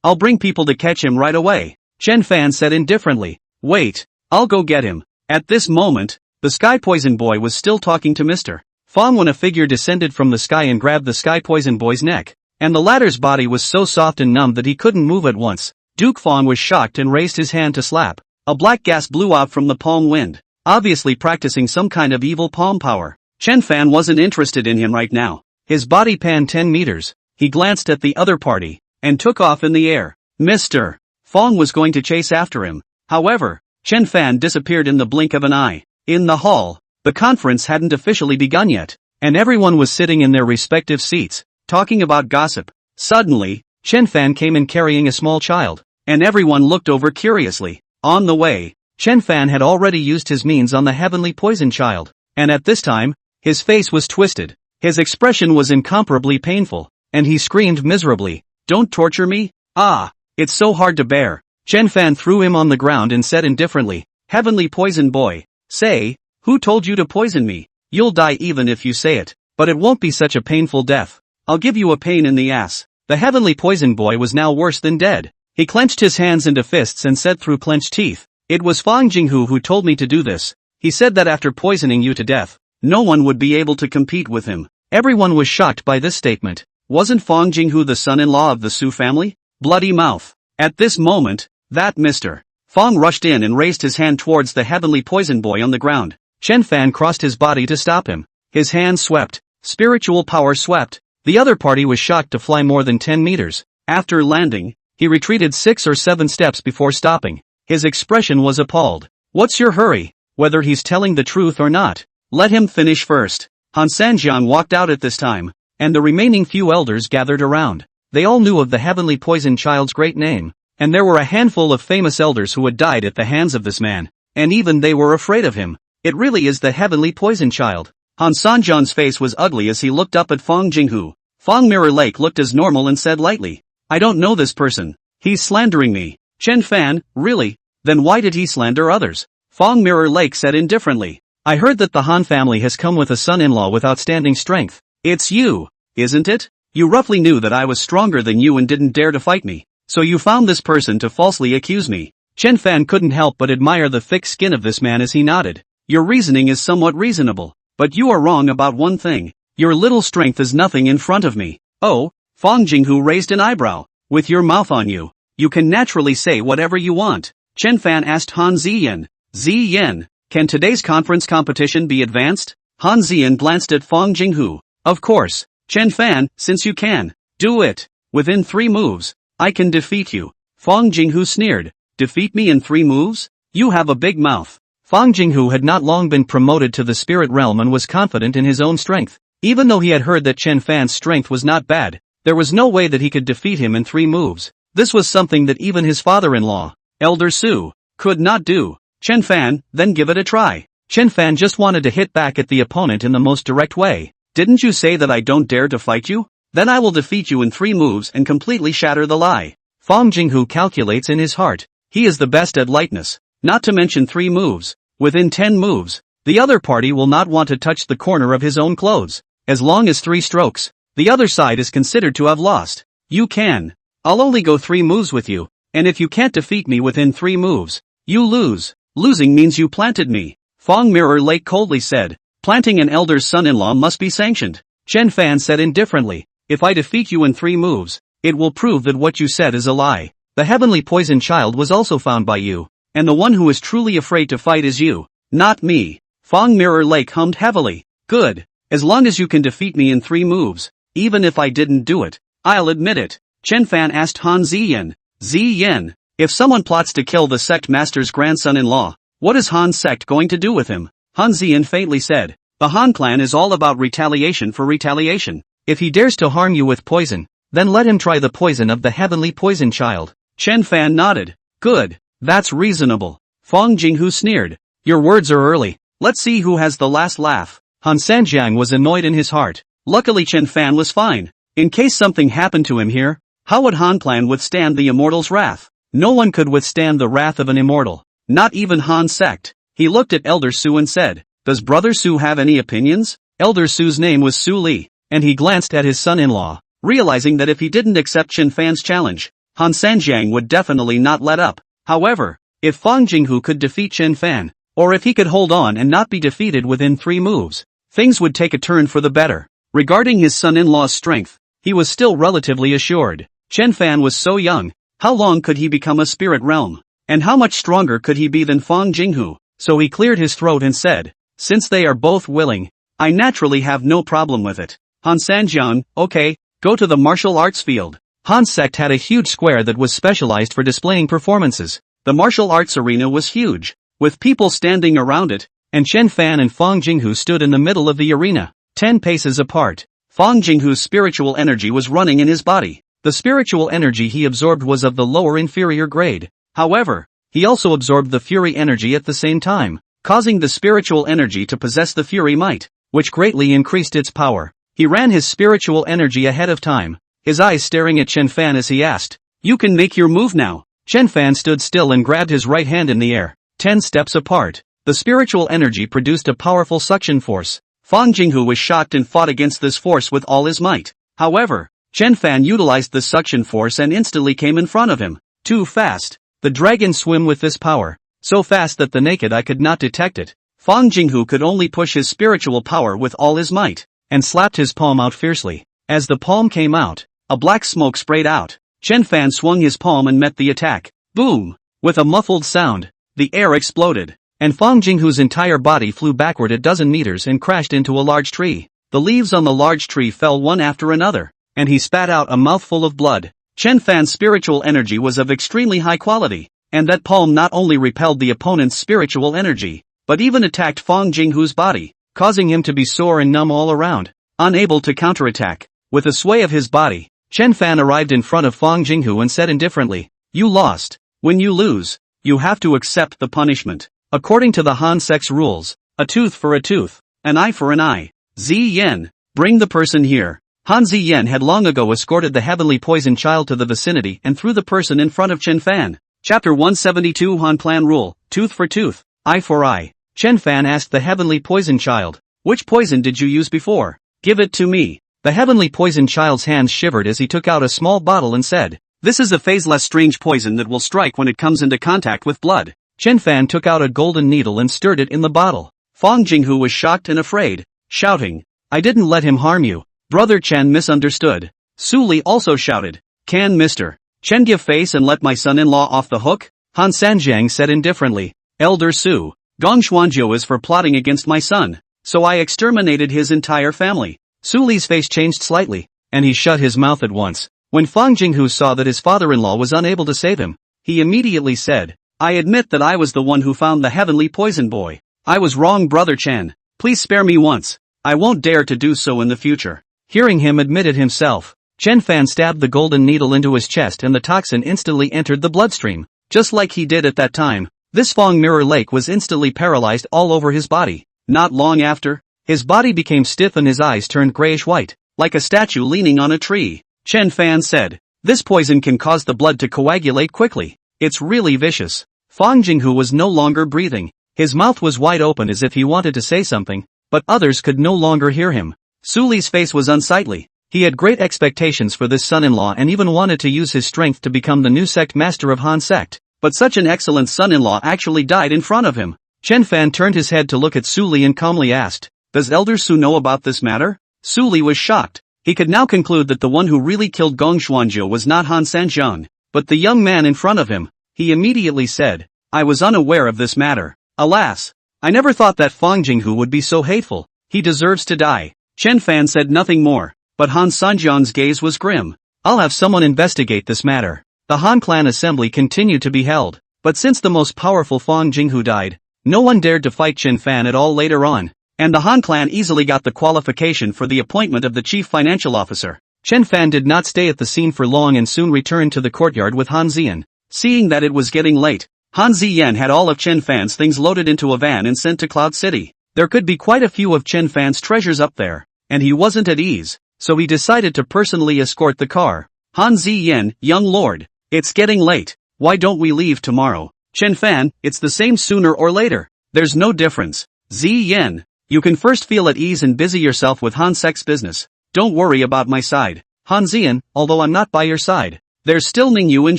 I'll bring people to catch him right away. Chen Fan said indifferently, wait, I'll go get him. At this moment, the Sky Poison Boy was still talking to Mr. Feng when a figure descended from the sky and grabbed the Sky Poison Boy's neck, and the latter's body was so soft and numb that he couldn't move at once. Duke Feng was shocked and raised his hand to slap. A black gas blew out from the palm wind, obviously practicing some kind of evil palm power. Chen Fan wasn't interested in him right now. His body panned 10 meters. He glanced at the other party, and took off in the air. Mr. Feng was going to chase after him. However, Chen Fan disappeared in the blink of an eye. In the hall, the conference hadn't officially begun yet. and everyone was sitting in their respective seats, talking about gossip. Suddenly, Chen Fan came in carrying a small child, and everyone looked over curiously. On the way, Chen Fan had already used his means on the heavenly poison child, and at this time, his face was twisted. His expression was incomparably painful, and he screamed miserably, "Don't torture me? Ah, it's so hard to bear." Chen Fan threw him on the ground and said indifferently, "Heavenly poison boy, say, who told you to poison me? You'll die even if you say it, but it won't be such a painful death. I'll give you a pain in the ass." The heavenly poison boy was now worse than dead. He clenched his hands into fists and said through clenched teeth, "It was Fang Jinghu who told me to do this. He said that after poisoning you to death, no one would be able to compete with him." Everyone was shocked by this statement. Wasn't Fang Jinghu the son-in-law of the Su family? Bloody mouth. At this moment, that Mr. Fang rushed in and raised his hand towards the heavenly poison boy on the ground. Chen Fan crossed his body to stop him. His hand swept. Spiritual power swept. The other party was shocked to fly more than 10 meters. After landing, he retreated 6 or 7 steps before stopping. His expression was appalled. "What's your hurry? Whether he's telling the truth or not, let him finish first." Han Sanjiang walked out at this time, and the remaining few elders gathered around. They all knew of the heavenly poison child's great name, and there were a handful of famous elders who had died at the hands of this man, and even they were afraid of him. It really is the heavenly poison child. Han Sanjiang's face was ugly as he looked up at Fang Jinghu. Fang Mirror Lake looked as normal and said lightly, "I don't know this person. He's slandering me." Chen Fan, really? Then why did he slander others? Fang Mirror Lake said indifferently, "I heard that the Han family has come with a son-in-law with outstanding strength. It's you, isn't it? You roughly knew that I was stronger than you and didn't dare to fight me, so you found this person to falsely accuse me." Chen Fan couldn't help but admire the thick skin of this man as he nodded. "Your reasoning is somewhat reasonable, but you are wrong about one thing. Your little strength is nothing in front of me." "Oh?" Fang Jinghu raised an eyebrow. "With your mouth on you, you can naturally say whatever you want." Chen Fan asked Han Ziyan, "Ziyan, can today's conference competition be advanced?" Han Ziyan glanced at Fang Jinghu. "Of course, Chen Fan, since you can. Do it. Within 3 moves, I can defeat you." Fang Jinghu sneered. "Defeat me in 3 moves? You have a big mouth." Fang Jinghu had not long been promoted to the spirit realm and was confident in his own strength. Even though he had heard that Chen Fan's strength was not bad, there was no way that he could defeat him in 3 moves. This was something that even his father-in-law, Elder Su, could not do. "Chen Fan, then give it a try." Chen Fan just wanted to hit back at the opponent in the most direct way. "Didn't you say that I don't dare to fight you? Then I will defeat you in 3 moves and completely shatter the lie." Fang Jinghu calculates in his heart. He is the best at lightness, not to mention 3 moves. Within 10 moves, the other party will not want to touch the corner of his own clothes. As long as 3 strokes, the other side is considered to have lost. "You can. I'll only go 3 moves with you, and if you can't defeat me within 3 moves, you lose. Losing means you planted me." Fang Mirror Lake coldly said, "Planting an elder's son-in-law must be sanctioned." Chen Fan said indifferently, "If I defeat you in 3 moves, it will prove that what you said is a lie. The heavenly poison child was also found by you, and the one who is truly afraid to fight is you, not me." Fang Mirror Lake hummed heavily. "Good. As long as you can defeat me in 3 moves, even if I didn't do it, I'll admit it." Chen Fan asked Han Ziyan, "Ziyan, if someone plots to kill the sect master's grandson-in-law, what is Han's sect going to do with him?" Han Ziyan faintly said, "The Han clan is all about retaliation for retaliation. If he dares to harm you with poison, then let him try the poison of the heavenly poison child." Chen Fan nodded. "Good, that's reasonable." Fang Jinghu sneered, "Your words are early. Let's see who has the last laugh." Han Sanjiang was annoyed in his heart. Luckily Chen Fan was fine. In case something happened to him here, how would Han clan withstand the immortal's wrath? No one could withstand the wrath of an immortal, not even Han's sect. He looked at Elder Su and said, "Does Brother Su have any opinions?" Elder Su's name was Su Li, and he glanced at his son-in-law, realizing that if he didn't accept Chen Fan's challenge, Han Sanjiang would definitely not let up. However, if Fang Jinghu could defeat Chen Fan, or if he could hold on and not be defeated within 3 moves, things would take a turn for the better. Regarding his son-in-law's strength, he was still relatively assured. Chen Fan was so young, how long could he become a spirit realm? And how much stronger could he be than Fang Jinghu? So he cleared his throat and said, "Since they are both willing, I naturally have no problem with it. Han Sanjiang, okay, go to the martial arts field." Han's sect had a huge square that was specialized for displaying performances. The martial arts arena was huge, with people standing around it, and Chen Fan and Fang Jinghu stood in the middle of the arena. 10 paces apart. Fang Jinghu's spiritual energy was running in his body. The spiritual energy he absorbed was of the lower inferior grade. However, he also absorbed the fury energy at the same time, causing the spiritual energy to possess the fury might, which greatly increased its power. He ran his spiritual energy ahead of time, his eyes staring at Chen Fan as he asked, "You can make your move now." Chen Fan stood still and grabbed his right hand in the air. 10 steps apart. The spiritual energy produced a powerful suction force. Fang Jinghu was shocked and fought against this force with all his might. However, Chen Fan utilized the suction force and instantly came in front of him. Too fast. The dragon swim with this power, so fast that the naked eye could not detect it. Fang Jinghu could only push his spiritual power with all his might, and slapped his palm out fiercely. As the palm came out, a black smoke sprayed out. Chen Fan swung his palm and met the attack. Boom! With a muffled sound, the air exploded, and Fang Jinghu's entire body flew backward a dozen meters and crashed into a large tree. The leaves on the large tree fell one after another, and he spat out a mouthful of blood. Chen Fan's spiritual energy was of extremely high quality, and that palm not only repelled the opponent's spiritual energy, but even attacked Fang Jinghu's body, causing him to be sore and numb all around, unable to counterattack. With a sway of his body, Chen Fan arrived in front of Fang Jinghu and said indifferently, "You lost. When you lose, you have to accept the punishment. According to the Han sect's rules, a tooth for a tooth, an eye for an eye. Ziyan, bring the person here." Han Ziyan had long ago escorted the heavenly poison child to the vicinity and threw the person in front of Chen Fan. Chapter 172 Han Plan Rule, Tooth for Tooth, Eye for Eye. Chen Fan asked the heavenly poison child, "Which poison did you use before? Give it to me." The heavenly poison child's hands shivered as he took out a small bottle and said, "This is a phaseless strange poison that will strike when it comes into contact with blood." Chen Fan took out a golden needle and stirred it in the bottle. Fang Jinghu was shocked and afraid, shouting, "I didn't let him harm you." Brother Chen misunderstood. Su Li also shouted, "Can Mr. Chen give face and let my son-in-law off the hook?" Han Sanjiang said indifferently, "Elder Su, Gong Xuanjiu is for plotting against my son, so I exterminated his entire family." Su Li's face changed slightly, and he shut his mouth at once. When Fang Jinghu saw that his father-in-law was unable to save him, he immediately said, "I admit that I was the one who found the heavenly poison boy. I was wrong, Brother Chen. Please spare me once. I won't dare to do so in the future." Hearing him admit it himself, Chen Fan stabbed the golden needle into his chest and the toxin instantly entered the bloodstream. Just like he did at that time, this Fang Mirror Lake was instantly paralyzed all over his body. Not long after, his body became stiff and his eyes turned grayish-white, like a statue leaning on a tree. Chen Fan said, "This poison can cause the blood to coagulate quickly. It's really vicious." Fang Jinghu was no longer breathing. His mouth was wide open as if he wanted to say something, but others could no longer hear him. Su Li's face was unsightly. He had great expectations for this son-in-law and even wanted to use his strength to become the new sect master of Han sect, but such an excellent son-in-law actually died in front of him. Chen Fan turned his head to look at Su Li and calmly asked, "Does Elder Su know about this matter?" Su Li was shocked. He could now conclude that the one who really killed Gong Xuanjiu was not Han Sanjiang, but the young man in front of him. He immediately said, "I was unaware of this matter. Alas, I never thought that Fang Jinghu would be so hateful. He deserves to die." Chen Fan said nothing more, but Han Sanjiang's gaze was grim. "I'll have someone investigate this matter." The Han clan assembly continued to be held, but since the most powerful Fang Jinghu died, no one dared to fight Chen Fan at all later on, and the Han clan easily got the qualification for the appointment of the chief financial officer. Chen Fan did not stay at the scene for long and soon returned to the courtyard with Han Ziyan. Seeing that it was getting late, Han Ziyan had all of Chen Fan's things loaded into a van and sent to Cloud City. There could be quite a few of Chen Fan's treasures up there, and he wasn't at ease, so he decided to personally escort the car. Han Ziyan, young lord, it's getting late, why don't we leave tomorrow? Chen Fan, it's the same sooner or later, there's no difference. Ziyan, you can first feel at ease and busy yourself with Han Sect's business, don't worry about my side. Han Ziyan, although I'm not by your side, there's still Ningyu and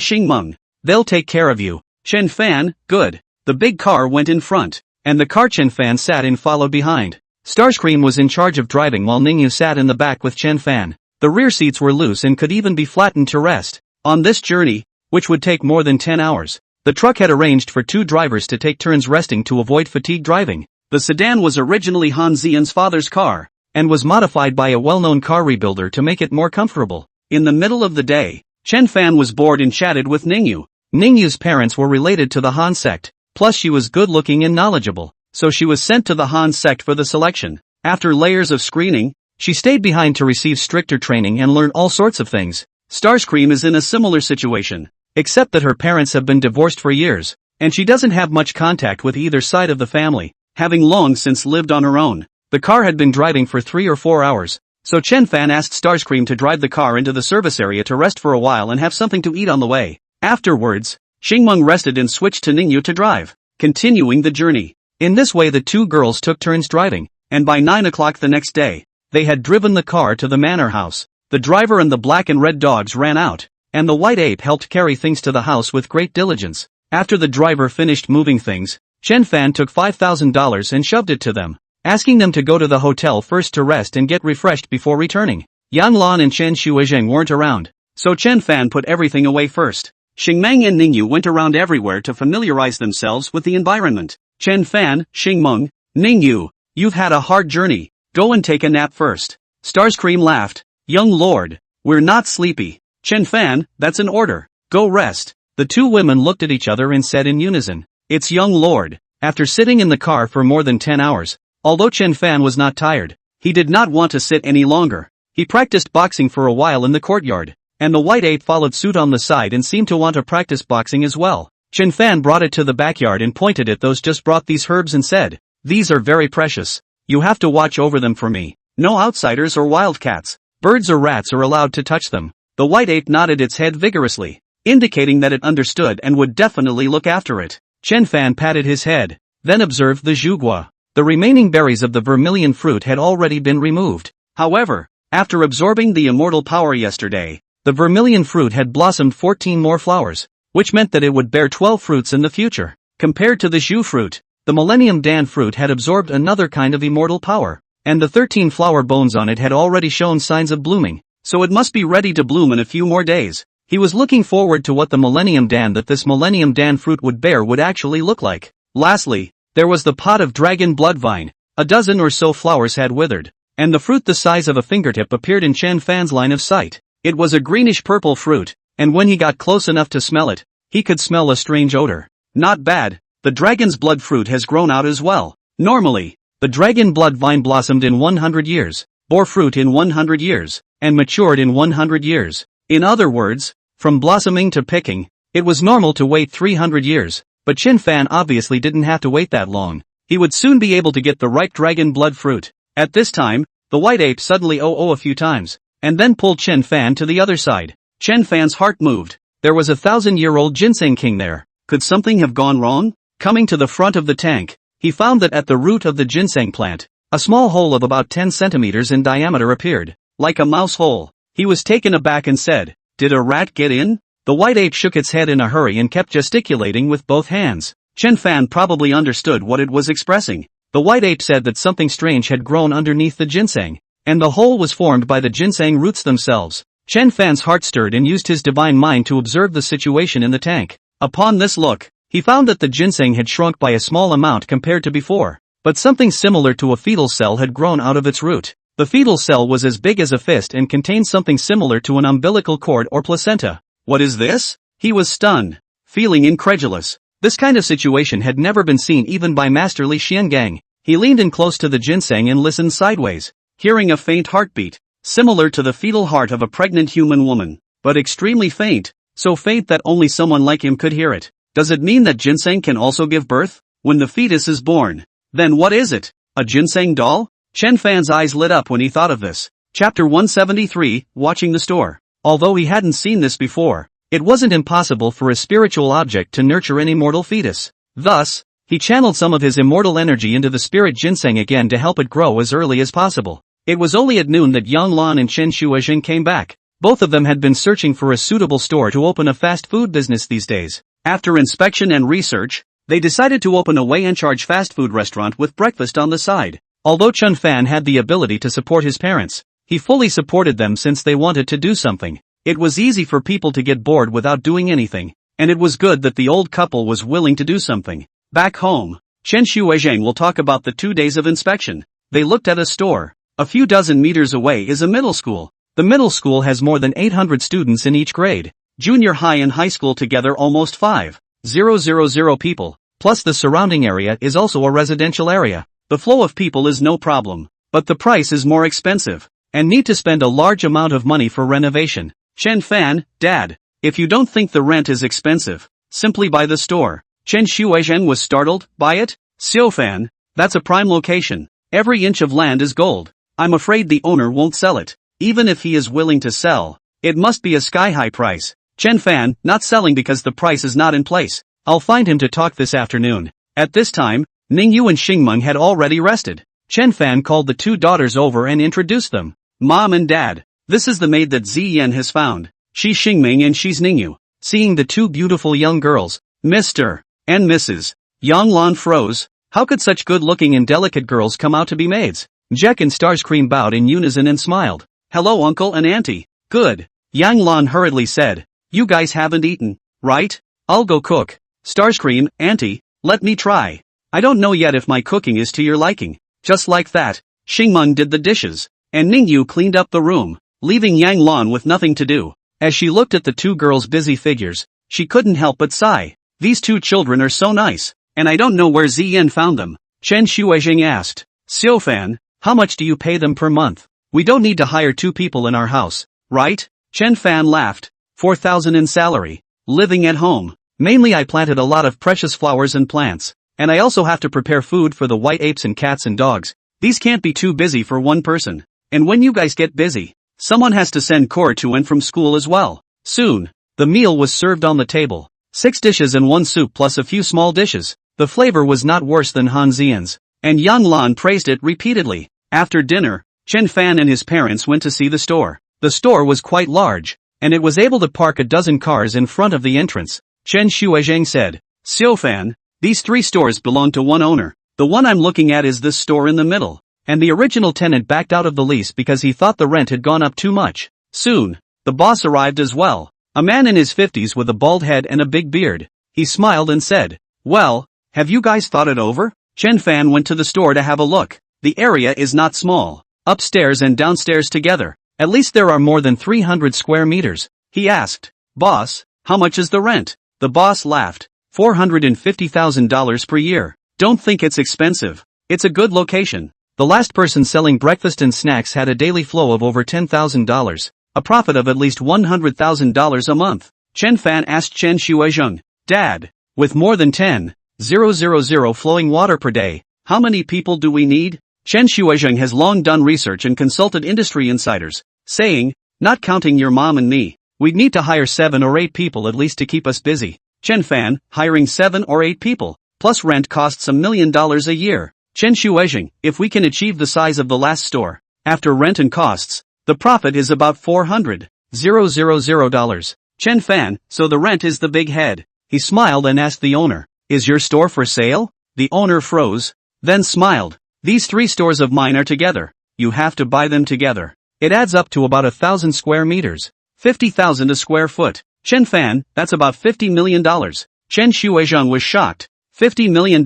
Xingmeng, they'll take care of you. Chen Fan, good. The big car went in front, and the car Chen Fan sat in followed behind. Starscream was in charge of driving while Ningyu sat in the back with Chen Fan. The rear seats were loose and could even be flattened to rest. On this journey, which would take more than 10 hours, the truck had arranged for 2 drivers to take turns resting to avoid fatigue driving. The sedan was originally Han Ziyan's father's car, and was modified by a well-known car rebuilder to make it more comfortable. In the middle of the day, Chen Fan was bored and chatted with Ningyu. Ningyu's parents were related to the Han sect, plus she was good-looking and knowledgeable, so she was sent to the Han sect for the selection. After layers of screening, she stayed behind to receive stricter training and learn all sorts of things. Starscream is in a similar situation, except that her parents have been divorced for years, and she doesn't have much contact with either side of the family, having long since lived on her own. The car had been driving for 3 or 4 hours, so Chen Fan asked Starscream to drive the car into the service area to rest for a while and have something to eat on the way. Afterwards, Xingmeng rested and switched to Ningyu to drive, continuing the journey. In this way the two girls took turns driving, and by 9 o'clock the next day, they had driven the car to the manor house. The driver and the black and red dogs ran out, and the white ape helped carry things to the house with great diligence. After the driver finished moving things, Chen Fan took $5,000 and shoved it to them, asking them to go to the hotel first to rest and get refreshed before returning. Yang Lan and Chen Shuizheng weren't around, so Chen Fan put everything away first. Xingmeng and Ningyu went around everywhere to familiarize themselves with the environment. Chen Fan, Xingmeng, Ningyu, you've had a hard journey, go and take a nap first. Starscream laughed. Young lord, we're not sleepy. Chen Fan, that's an order, go rest. The two women looked at each other and said in unison, it's young lord. After sitting in the car for more than 10 hours, although Chen Fan was not tired, he did not want to sit any longer. He practiced boxing for a while in the courtyard, and the white ape followed suit on the side and seemed to want to practice boxing as well. Chen Fan brought it to the backyard and pointed at those just brought these herbs and said, these are very precious. You have to watch over them for me. No outsiders or wildcats, birds or rats are allowed to touch them. The white ape nodded its head vigorously, indicating that it understood and would definitely look after it. Chen Fan patted his head, then observed the zhugua. The remaining berries of the vermilion fruit had already been removed. However, after absorbing the immortal power yesterday, the vermilion fruit had blossomed 14 more flowers, which meant that it would bear 12 fruits in the future. Compared to the zhu fruit, the Millennium Dan fruit had absorbed another kind of immortal power, and the 13 flower bones on it had already shown signs of blooming, so it must be ready to bloom in a few more days. He was looking forward to what the Millennium Dan that this Millennium Dan fruit would bear would actually look like. Lastly, there was the pot of dragon blood vine. A dozen or so flowers had withered, and the fruit the size of a fingertip appeared in Chen Fan's line of sight. It was a greenish-purple fruit, and when he got close enough to smell it, he could smell a strange odor. Not bad, the dragon's blood fruit has grown out as well. Normally, the dragon blood vine blossomed in 100 years, bore fruit in 100 years, and matured in 100 years. In other words, from blossoming to picking, it was normal to wait 300 years, but Chen Fan obviously didn't have to wait that long. He would soon be able to get the ripe dragon blood fruit. At this time, the white ape suddenly oh a few times, and then pulled Chen Fan to the other side. Chen Fan's heart moved. There was a 1,000-year-old ginseng king there. Could something have gone wrong? Coming to the front of the tank, he found that at the root of the ginseng plant, a small hole of about 10 centimeters in diameter appeared, like a mouse hole. He was taken aback and said, did a rat get in? The white ape shook its head in a hurry and kept gesticulating with both hands. Chen Fan probably understood what it was expressing. The white ape said that something strange had grown underneath the ginseng, and the hole was formed by the ginseng roots themselves. Chen Fan's heart stirred and used his divine mind to observe the situation in the tank. Upon this look, he found that the ginseng had shrunk by a small amount compared to before, but something similar to a fetal cell had grown out of its root. The fetal cell was as big as a fist and contained something similar to an umbilical cord or placenta. What is this? He was stunned, feeling incredulous. This kind of situation had never been seen even by Master Li Xiangang. He leaned in close to the ginseng and listened sideways, hearing a faint heartbeat, similar to the fetal heart of a pregnant human woman, but extremely faint, so faint that only someone like him could hear it. Does it mean that ginseng can also give birth? When the fetus is born, then what is it? A ginseng doll? Chen Fan's eyes lit up when he thought of this. Chapter 173, Watching the Store. Although he hadn't seen this before, it wasn't impossible for a spiritual object to nurture an immortal fetus. Thus, he channeled some of his immortal energy into the spirit ginseng again to help it grow as early as possible. It was only at noon that Yang Lan and Chen Shuizheng came back. Both of them had been searching for a suitable store to open a fast food business these days. After inspection and research, they decided to open a weigh-and-charge fast food restaurant with breakfast on the side. Although Chen Fan had the ability to support his parents, he fully supported them since they wanted to do something. It was easy for people to get bored without doing anything, and it was good that the old couple was willing to do something. Back home, Chen Shuizheng will talk about the 2 days of inspection. They looked at a store. A few dozen meters away is a middle school. The middle school has more than 800 students in each grade. Junior high and high school together almost 5,000 people, plus the surrounding area is also a residential area. The flow of people is no problem. but the price is more expensive, and need to spend a large amount of money for renovation. Chen Fan, Dad, if you don't think the rent is expensive, simply buy the store. Chen Shuizhen was startled by it. Xiu Fan, that's a prime location. Every inch of land is gold. I'm afraid the owner won't sell it. Even if he is willing to sell, it must be a sky-high price. Chen Fan, not selling because the price is not in place. I'll find him to talk this afternoon. At this time, Ningyu and Xingmeng had already rested. Chen Fan called the two daughters over and introduced them. Mom and Dad, this is the maid that Ziyan has found. She's Xingmeng and she's Ningyu. Seeing the two beautiful young girls, Mr. and Mrs. Yanglan froze. How could such good-looking and delicate girls come out to be maids? Jack and Starscream bowed in unison and smiled. Hello uncle and auntie. Good. Yang Lan hurriedly said. You guys haven't eaten, right? I'll go cook. Starscream, auntie, let me try. I don't know yet if my cooking is to your liking. Just like that, Xingmeng did the dishes, and Ningyu cleaned up the room, leaving Yang Lan with nothing to do. As she looked at the two girls' busy figures, she couldn't help but sigh. These two children are so nice, and I don't know where Ziyan found them. Chen Shuizhen asked. Xiufan, how much do you pay them per month? We don't need to hire two people in our house, right? Chen Fan laughed. 4,000 in salary. Living at home. Mainly I planted a lot of precious flowers and plants, and I also have to prepare food for the white apes and cats and dogs. These can't be too busy for one person. And when you guys get busy, someone has to send Cor to and from school as well. Soon, the meal was served on the table. 6 dishes and 1 soup plus a few small dishes. The flavor was not worse than Han Xian's, and Yang Lan praised it repeatedly. After dinner, Chen Fan and his parents went to see the store. The store was quite large, and it was able to park a dozen cars in front of the entrance. Chen Shuizhen said, Xiufan, these 3 stores belong to one owner. The one I'm looking at is this store in the middle, and the original tenant backed out of the lease because he thought the rent had gone up too much. Soon, the boss arrived as well, a man in his 50s with a bald head and a big beard. He smiled and said, well, have you guys thought it over? Chen Fan went to the store to have a look. The area is not small. Upstairs and downstairs together, at least there are more than 300 square meters. He asked, boss, how much is the rent? The boss laughed. $450,000 per year. Don't think it's expensive. It's a good location. The last person selling breakfast and snacks had a daily flow of over $10,000, a profit of at least $100,000 a month. Chen Fan asked Chen Shuizhen, Dad, with more than 10,000 flowing water per day, how many people do we need? Chen Shuizhen has long done research and consulted industry insiders, saying, not counting your mom and me, we'd need to hire 7 or 8 people at least to keep us busy. Chen Fan, hiring 7 or 8 people, plus rent costs $1 million a year. Chen Shuizhen, if we can achieve the size of the last store, after rent and costs, the profit is about $400,000. Chen Fan, so the rent is the big head. He smiled and asked the owner, is your store for sale? The owner froze, then smiled. These 3 stores of mine are together. You have to buy them together. It adds up to about 1,000 square meters. 50,000 a square foot. Chen Fan, that's about $50 million. Chen Shuizhen was shocked. $50 million.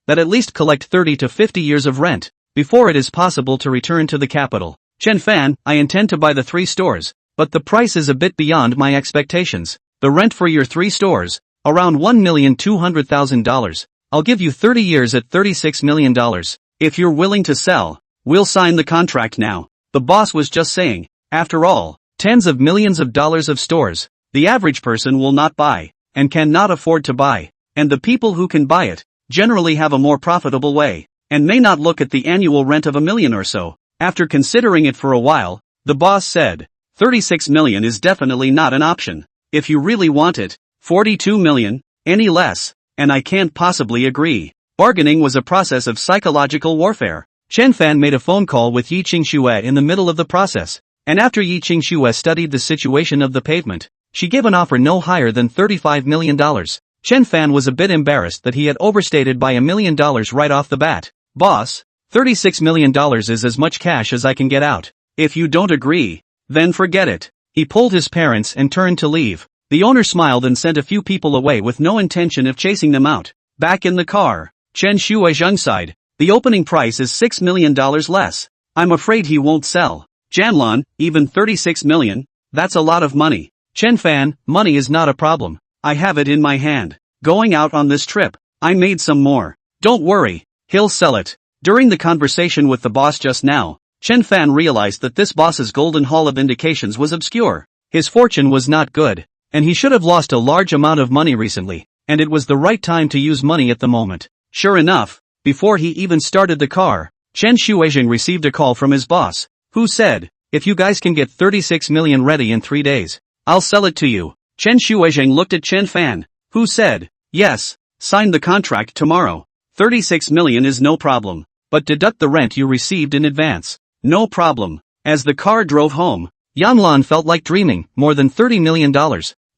That at least collect 30 to 50 years of rent, before it is possible to return to the capital. Chen Fan, I intend to buy the 3 stores, but the price is a bit beyond my expectations. The rent for your 3 stores, around $1,200,000. I'll give you 30 years at $36 million. If you're willing to sell, we'll sign the contract now. The boss was just saying, after all, tens of millions of dollars of stores, the average person will not buy, and cannot afford to buy, and the people who can buy it, generally have a more profitable way, and may not look at the annual rent of $1 million or so. After considering it for a while, the boss said, 36 million is definitely not an option. If you really want it, 42 million, any less, and I can't possibly agree. Bargaining was a process of psychological warfare. Chen Fan made a phone call with Yi Qingxue in the middle of the process, and after Yi Qingxue studied the situation of the pavement, she gave an offer no higher than $35 million. Chen Fan was a bit embarrassed that he had overstated by $1 million right off the bat. Boss, $36 million is as much cash as I can get out. If you don't agree, then forget it. He pulled his parents and turned to leave. The owner smiled and sent a few people away with no intention of chasing them out. Back in the car, Chen Shuizhen sighed. The opening price is $6 million less. I'm afraid he won't sell. Janlan, even 36 million, that's a lot of money. Chen Fan, money is not a problem. I have it in my hand. Going out on this trip, I made some more. Don't worry, he'll sell it. During the conversation with the boss just now, Chen Fan realized that this boss's golden hall of indications was obscure. His fortune was not good, and he should have lost a large amount of money recently, and it was the right time to use money at the moment. Sure enough, before he even started the car, Chen Shuizheng received a call from his boss, who said, "If you guys can get 36 million ready in 3 days, I'll sell it to you." Chen Shuizheng looked at Chen Fan, who said, "Yes, sign the contract tomorrow. 36 million is no problem, but deduct the rent you received in advance." "No problem." As the car drove home, Yanlan felt like dreaming. More than $30 million.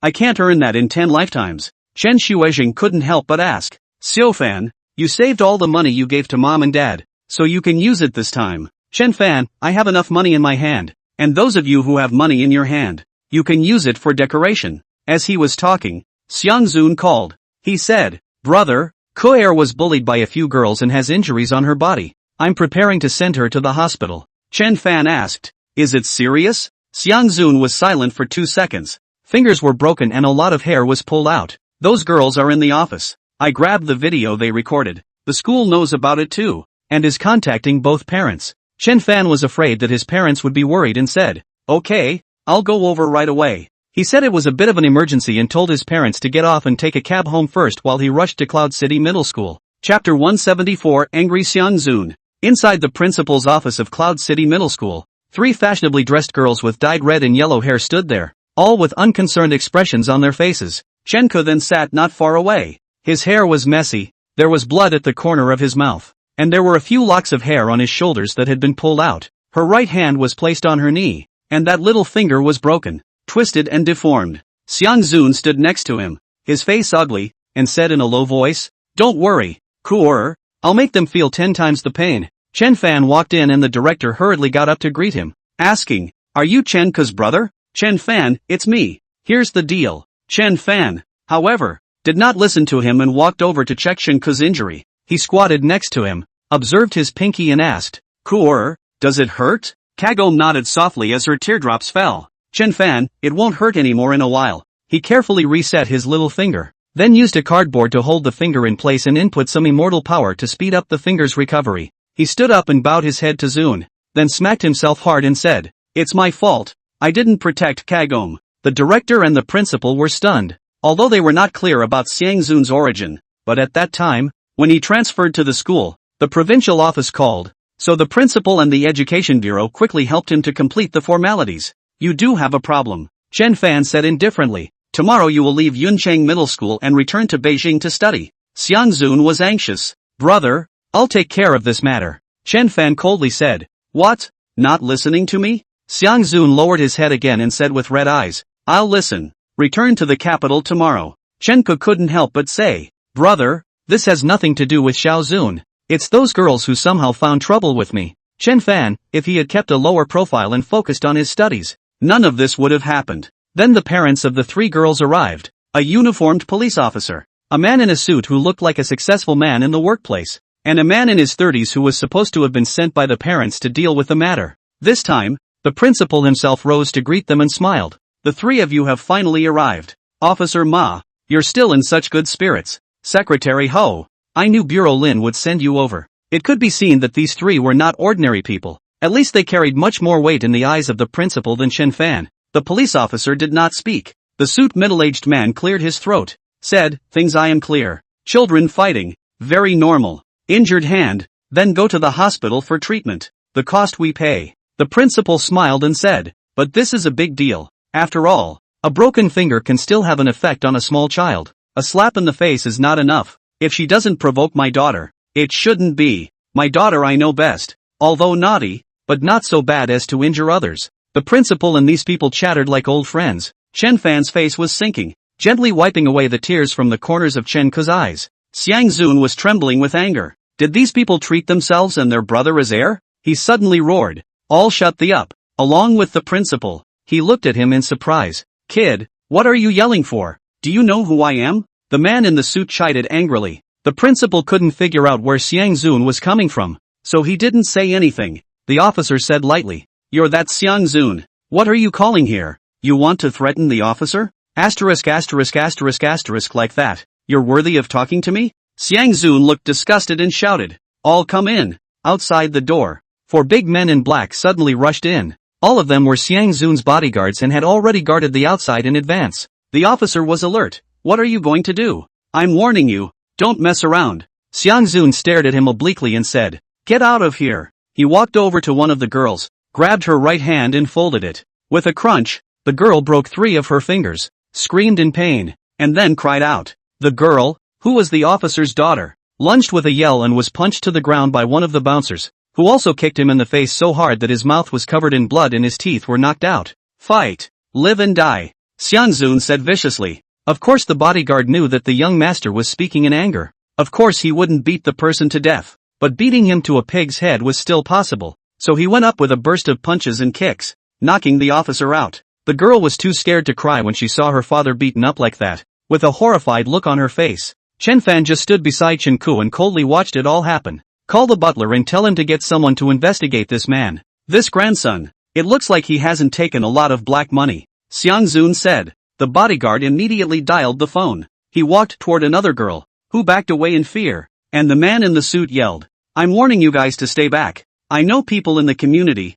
I can't earn that in 10 lifetimes. Chen Shuizheng couldn't help but ask, "Xiaofan, you saved all the money you gave to mom and dad, so you can use it this time." "Chen Fan, I have enough money in my hand, and those of you who have money in your hand, you can use it for decoration." As he was talking, Xiang Zun called. He said, "Brother, Kuer was bullied by a few girls and has injuries on her body. I'm preparing to send her to the hospital." Chen Fan asked, "Is it serious?" Xiang Zun was silent for 2 seconds. Fingers were broken and a lot of hair was pulled out. "Those girls are in the office. I grabbed the video they recorded. The school knows about it too, and is contacting both parents." Chen Fan was afraid that his parents would be worried and said, "Okay, I'll go over right away." He said it was a bit of an emergency and told his parents to get off and take a cab home first while he rushed to Cloud City Middle School. Chapter 174 Angry Xiang Zun. Inside the principal's office of Cloud City Middle School, 3 fashionably dressed girls with dyed red and yellow hair stood there, all with unconcerned expressions on their faces. Chen Ke then sat not far away. His hair was messy, there was blood at the corner of his mouth, and there were a few locks of hair on his shoulders that had been pulled out. Her right hand was placed on her knee, and that little finger was broken, twisted and deformed. Xiang Zun stood next to him, his face ugly, and said in a low voice, "Don't worry, Kuer, I'll make them feel 10 times the pain." Chen Fan walked in and the director hurriedly got up to greet him, asking, "Are you Chen Ke's brother?" "Chen Fan, it's me. Here's the deal." Chen Fan, however, did not listen to him and walked over to check Chen Ke's injury. He squatted next to him, observed his pinky and asked, "Kuer, does it hurt?" Kagome nodded softly as her teardrops fell. "Chen Fan, it won't hurt anymore in a while." He carefully reset his little finger, then used a cardboard to hold the finger in place and input some immortal power to speed up the finger's recovery. He stood up and bowed his head to Zun, then smacked himself hard and said, "It's my fault. I didn't protect Kagome." The director and the principal were stunned, although they were not clear about Xiang Zun's origin, but at that time, when he transferred to the school, the provincial office called, so the principal and the education bureau quickly helped him to complete the formalities. "You do have a problem," Chen Fan said indifferently. "Tomorrow you will leave Yuncheng Middle School and return to Beijing to study." Xiang Zun was anxious. "Brother, I'll take care of this matter," Chen Fan coldly said. "What? Not listening to me?" Xiang Zun lowered his head again and said with red eyes, "I'll listen. Return to the capital tomorrow." Chen Ke couldn't help but say, "Brother, this has nothing to do with Xiao Zun. It's those girls who somehow found trouble with me." Chen Fan, if he had kept a lower profile and focused on his studies, none of this would have happened. Then the parents of the 3 girls arrived, a uniformed police officer, a man in a suit who looked like a successful man in the workplace, and a man in his 30s who was supposed to have been sent by the parents to deal with the matter. This time, the principal himself rose to greet them and smiled. "The 3 of you have finally arrived. Officer Ma, you're still in such good spirits. Secretary Ho, I knew Bureau Lin would send you over." It could be seen that these 3 were not ordinary people. At least they carried much more weight in the eyes of the principal than Chen Fan. The police officer did not speak. The suit middle-aged man cleared his throat, said, "Things I am clear. Children fighting, very normal. Injured hand, then go to the hospital for treatment. The cost we pay." The principal smiled and said, "But this is a big deal. After all, a broken finger can still have an effect on a small child. A slap in the face is not enough. If she doesn't provoke my daughter, it shouldn't be. My daughter I know best, although naughty, but not so bad as to injure others." The principal and these people chattered like old friends. Chen Fan's face was sinking, gently wiping away the tears from the corners of Chen Ke's eyes. Xiang Zun was trembling with anger. Did these people treat themselves and their brother as heir? He suddenly roared, "All shut the up," along with the principal. He looked at him in surprise. "Kid, what are you yelling for? Do you know who I am?" The man in the suit chided angrily. The principal couldn't figure out where Xiang Zun was coming from, so he didn't say anything. The officer said lightly, "You're that Xiang Zun. What are you calling here? You want to threaten the officer? Asterisk asterisk asterisk asterisk like that. You're worthy of talking to me?" Xiang Zun looked disgusted and shouted, "All come in." outside the door. 4 big men in black suddenly rushed in. All of them were Xiang Zun's bodyguards and had already guarded the outside in advance. The officer was alert. What are you going to do? I'm warning you, don't mess around. Xiang Zun stared at him obliquely and said, get out of here. He walked over to one of the girls, grabbed her right hand and folded it. With a crunch, the girl broke 3 of her fingers, screamed in pain, and then cried out. The girl, who was the officer's daughter, lunged with a yell and was punched to the ground by one of the bouncers, who also kicked him in the face so hard that his mouth was covered in blood and his teeth were knocked out. Fight. Live and die. Xiang Zun said viciously. Of course the bodyguard knew that the young master was speaking in anger. Of course he wouldn't beat the person to death, but beating him to a pig's head was still possible, so he went up with a burst of punches and kicks, knocking the officer out. The girl was too scared to cry when she saw her father beaten up like that, with a horrified look on her face. Chen Fan just stood beside Chen Ku and coldly watched it all happen. Call the butler and tell him to get someone to investigate this man. This grandson, it looks like he hasn't taken a lot of black money, Xiang Zun said. The bodyguard immediately dialed the phone. He walked toward another girl, who backed away in fear, and the man in the suit yelled, I'm warning you guys to stay back. I know people in the community.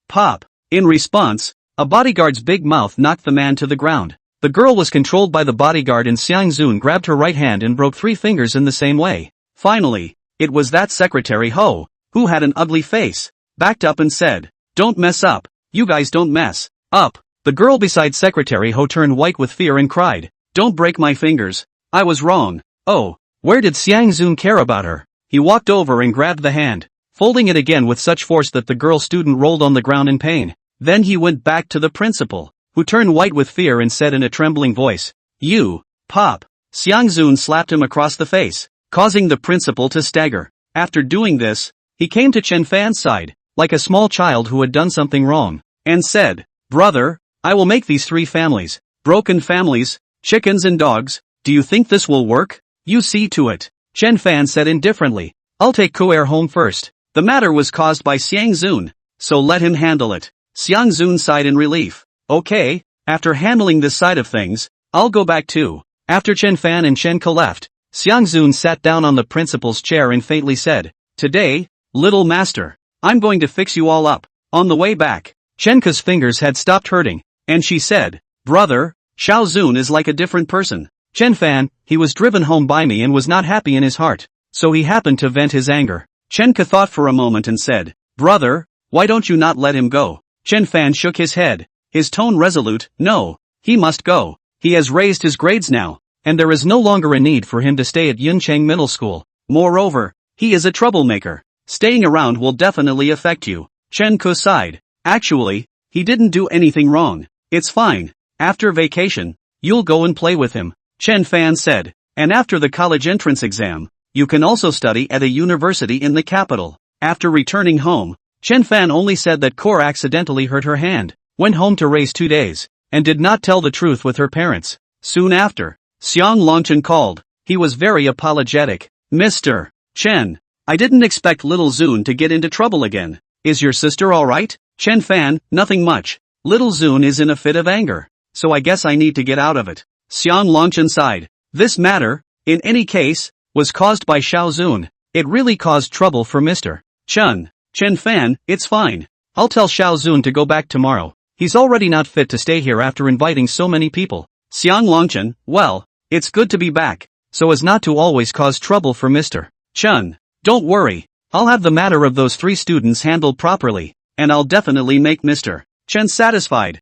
Pop. In response, a bodyguard's big mouth knocked the man to the ground. The girl was controlled by the bodyguard and Xiang Zun grabbed her right hand and broke 3 fingers in the same way. Finally, it was that Secretary Ho, who had an ugly face, backed up and said, don't mess up. You guys don't mess up. The girl beside Secretary Ho turned white with fear and cried, don't break my fingers. I was wrong. Oh, where did Xiang Zun care about her? He walked over and grabbed the hand, folding it again with such force that the girl student rolled on the ground in pain. Then he went back to the principal, who turned white with fear and said in a trembling voice, you, Pop. Xiang Zun slapped him across the face, causing the principal to stagger. After doing this, he came to Chen Fan's side, like a small child who had done something wrong, and said, brother, I will make these 3 families, broken families, chickens and dogs. Do you think this will work? You see to it. Chen Fan said indifferently, I'll take Kuer home first. The matter was caused by Xiang Zun, so let him handle it. Xiang Zun sighed in relief. Okay, after handling this side of things, I'll go back too. After Chen Fan and Chen Ke left, Xiang Zun sat down on the principal's chair and faintly said, today, little master, I'm going to fix you all up. On the way back, Chen Ke's fingers had stopped hurting, and she said, brother, Xiao Zun is like a different person. Chen Fan, he was driven home by me and was not happy in his heart, so he happened to vent his anger. Chen Ke thought for a moment and said, brother, why don't you not let him go? Chen Fan shook his head, his tone resolute, no, he must go. He has raised his grades now, and there is no longer a need for him to stay at Yuncheng Middle School. Moreover, he is a troublemaker. Staying around will definitely affect you. Chen Ke sighed. Actually, he didn't do anything wrong. It's fine. After vacation, you'll go and play with him, Chen Fan said. And after the college entrance exam, you can also study at a university in the capital. After returning home, Chen Fan only said that Kor accidentally hurt her hand, went home to raise 2 days, and did not tell the truth with her parents. Soon after, Xiang Longchen called. He was very apologetic. Mr. Chen, I didn't expect little Zun to get into trouble again. Is your sister alright? Chen Fan, nothing much. Little Zun is in a fit of anger, so I guess I need to get out of it. Xiang Longchen sighed. This matter, in any case, was caused by Xiao Zun. It really caused trouble for Mr. Chen Fan, it's fine. I'll tell Xiao Zun to go back tomorrow. He's already not fit to stay here after inviting so many people. Xiang Longchen, well, it's good to be back, so as not to always cause trouble for Mr. Chen. Don't worry, I'll have the matter of those 3 students handled properly, and I'll definitely make Mr. Chen satisfied.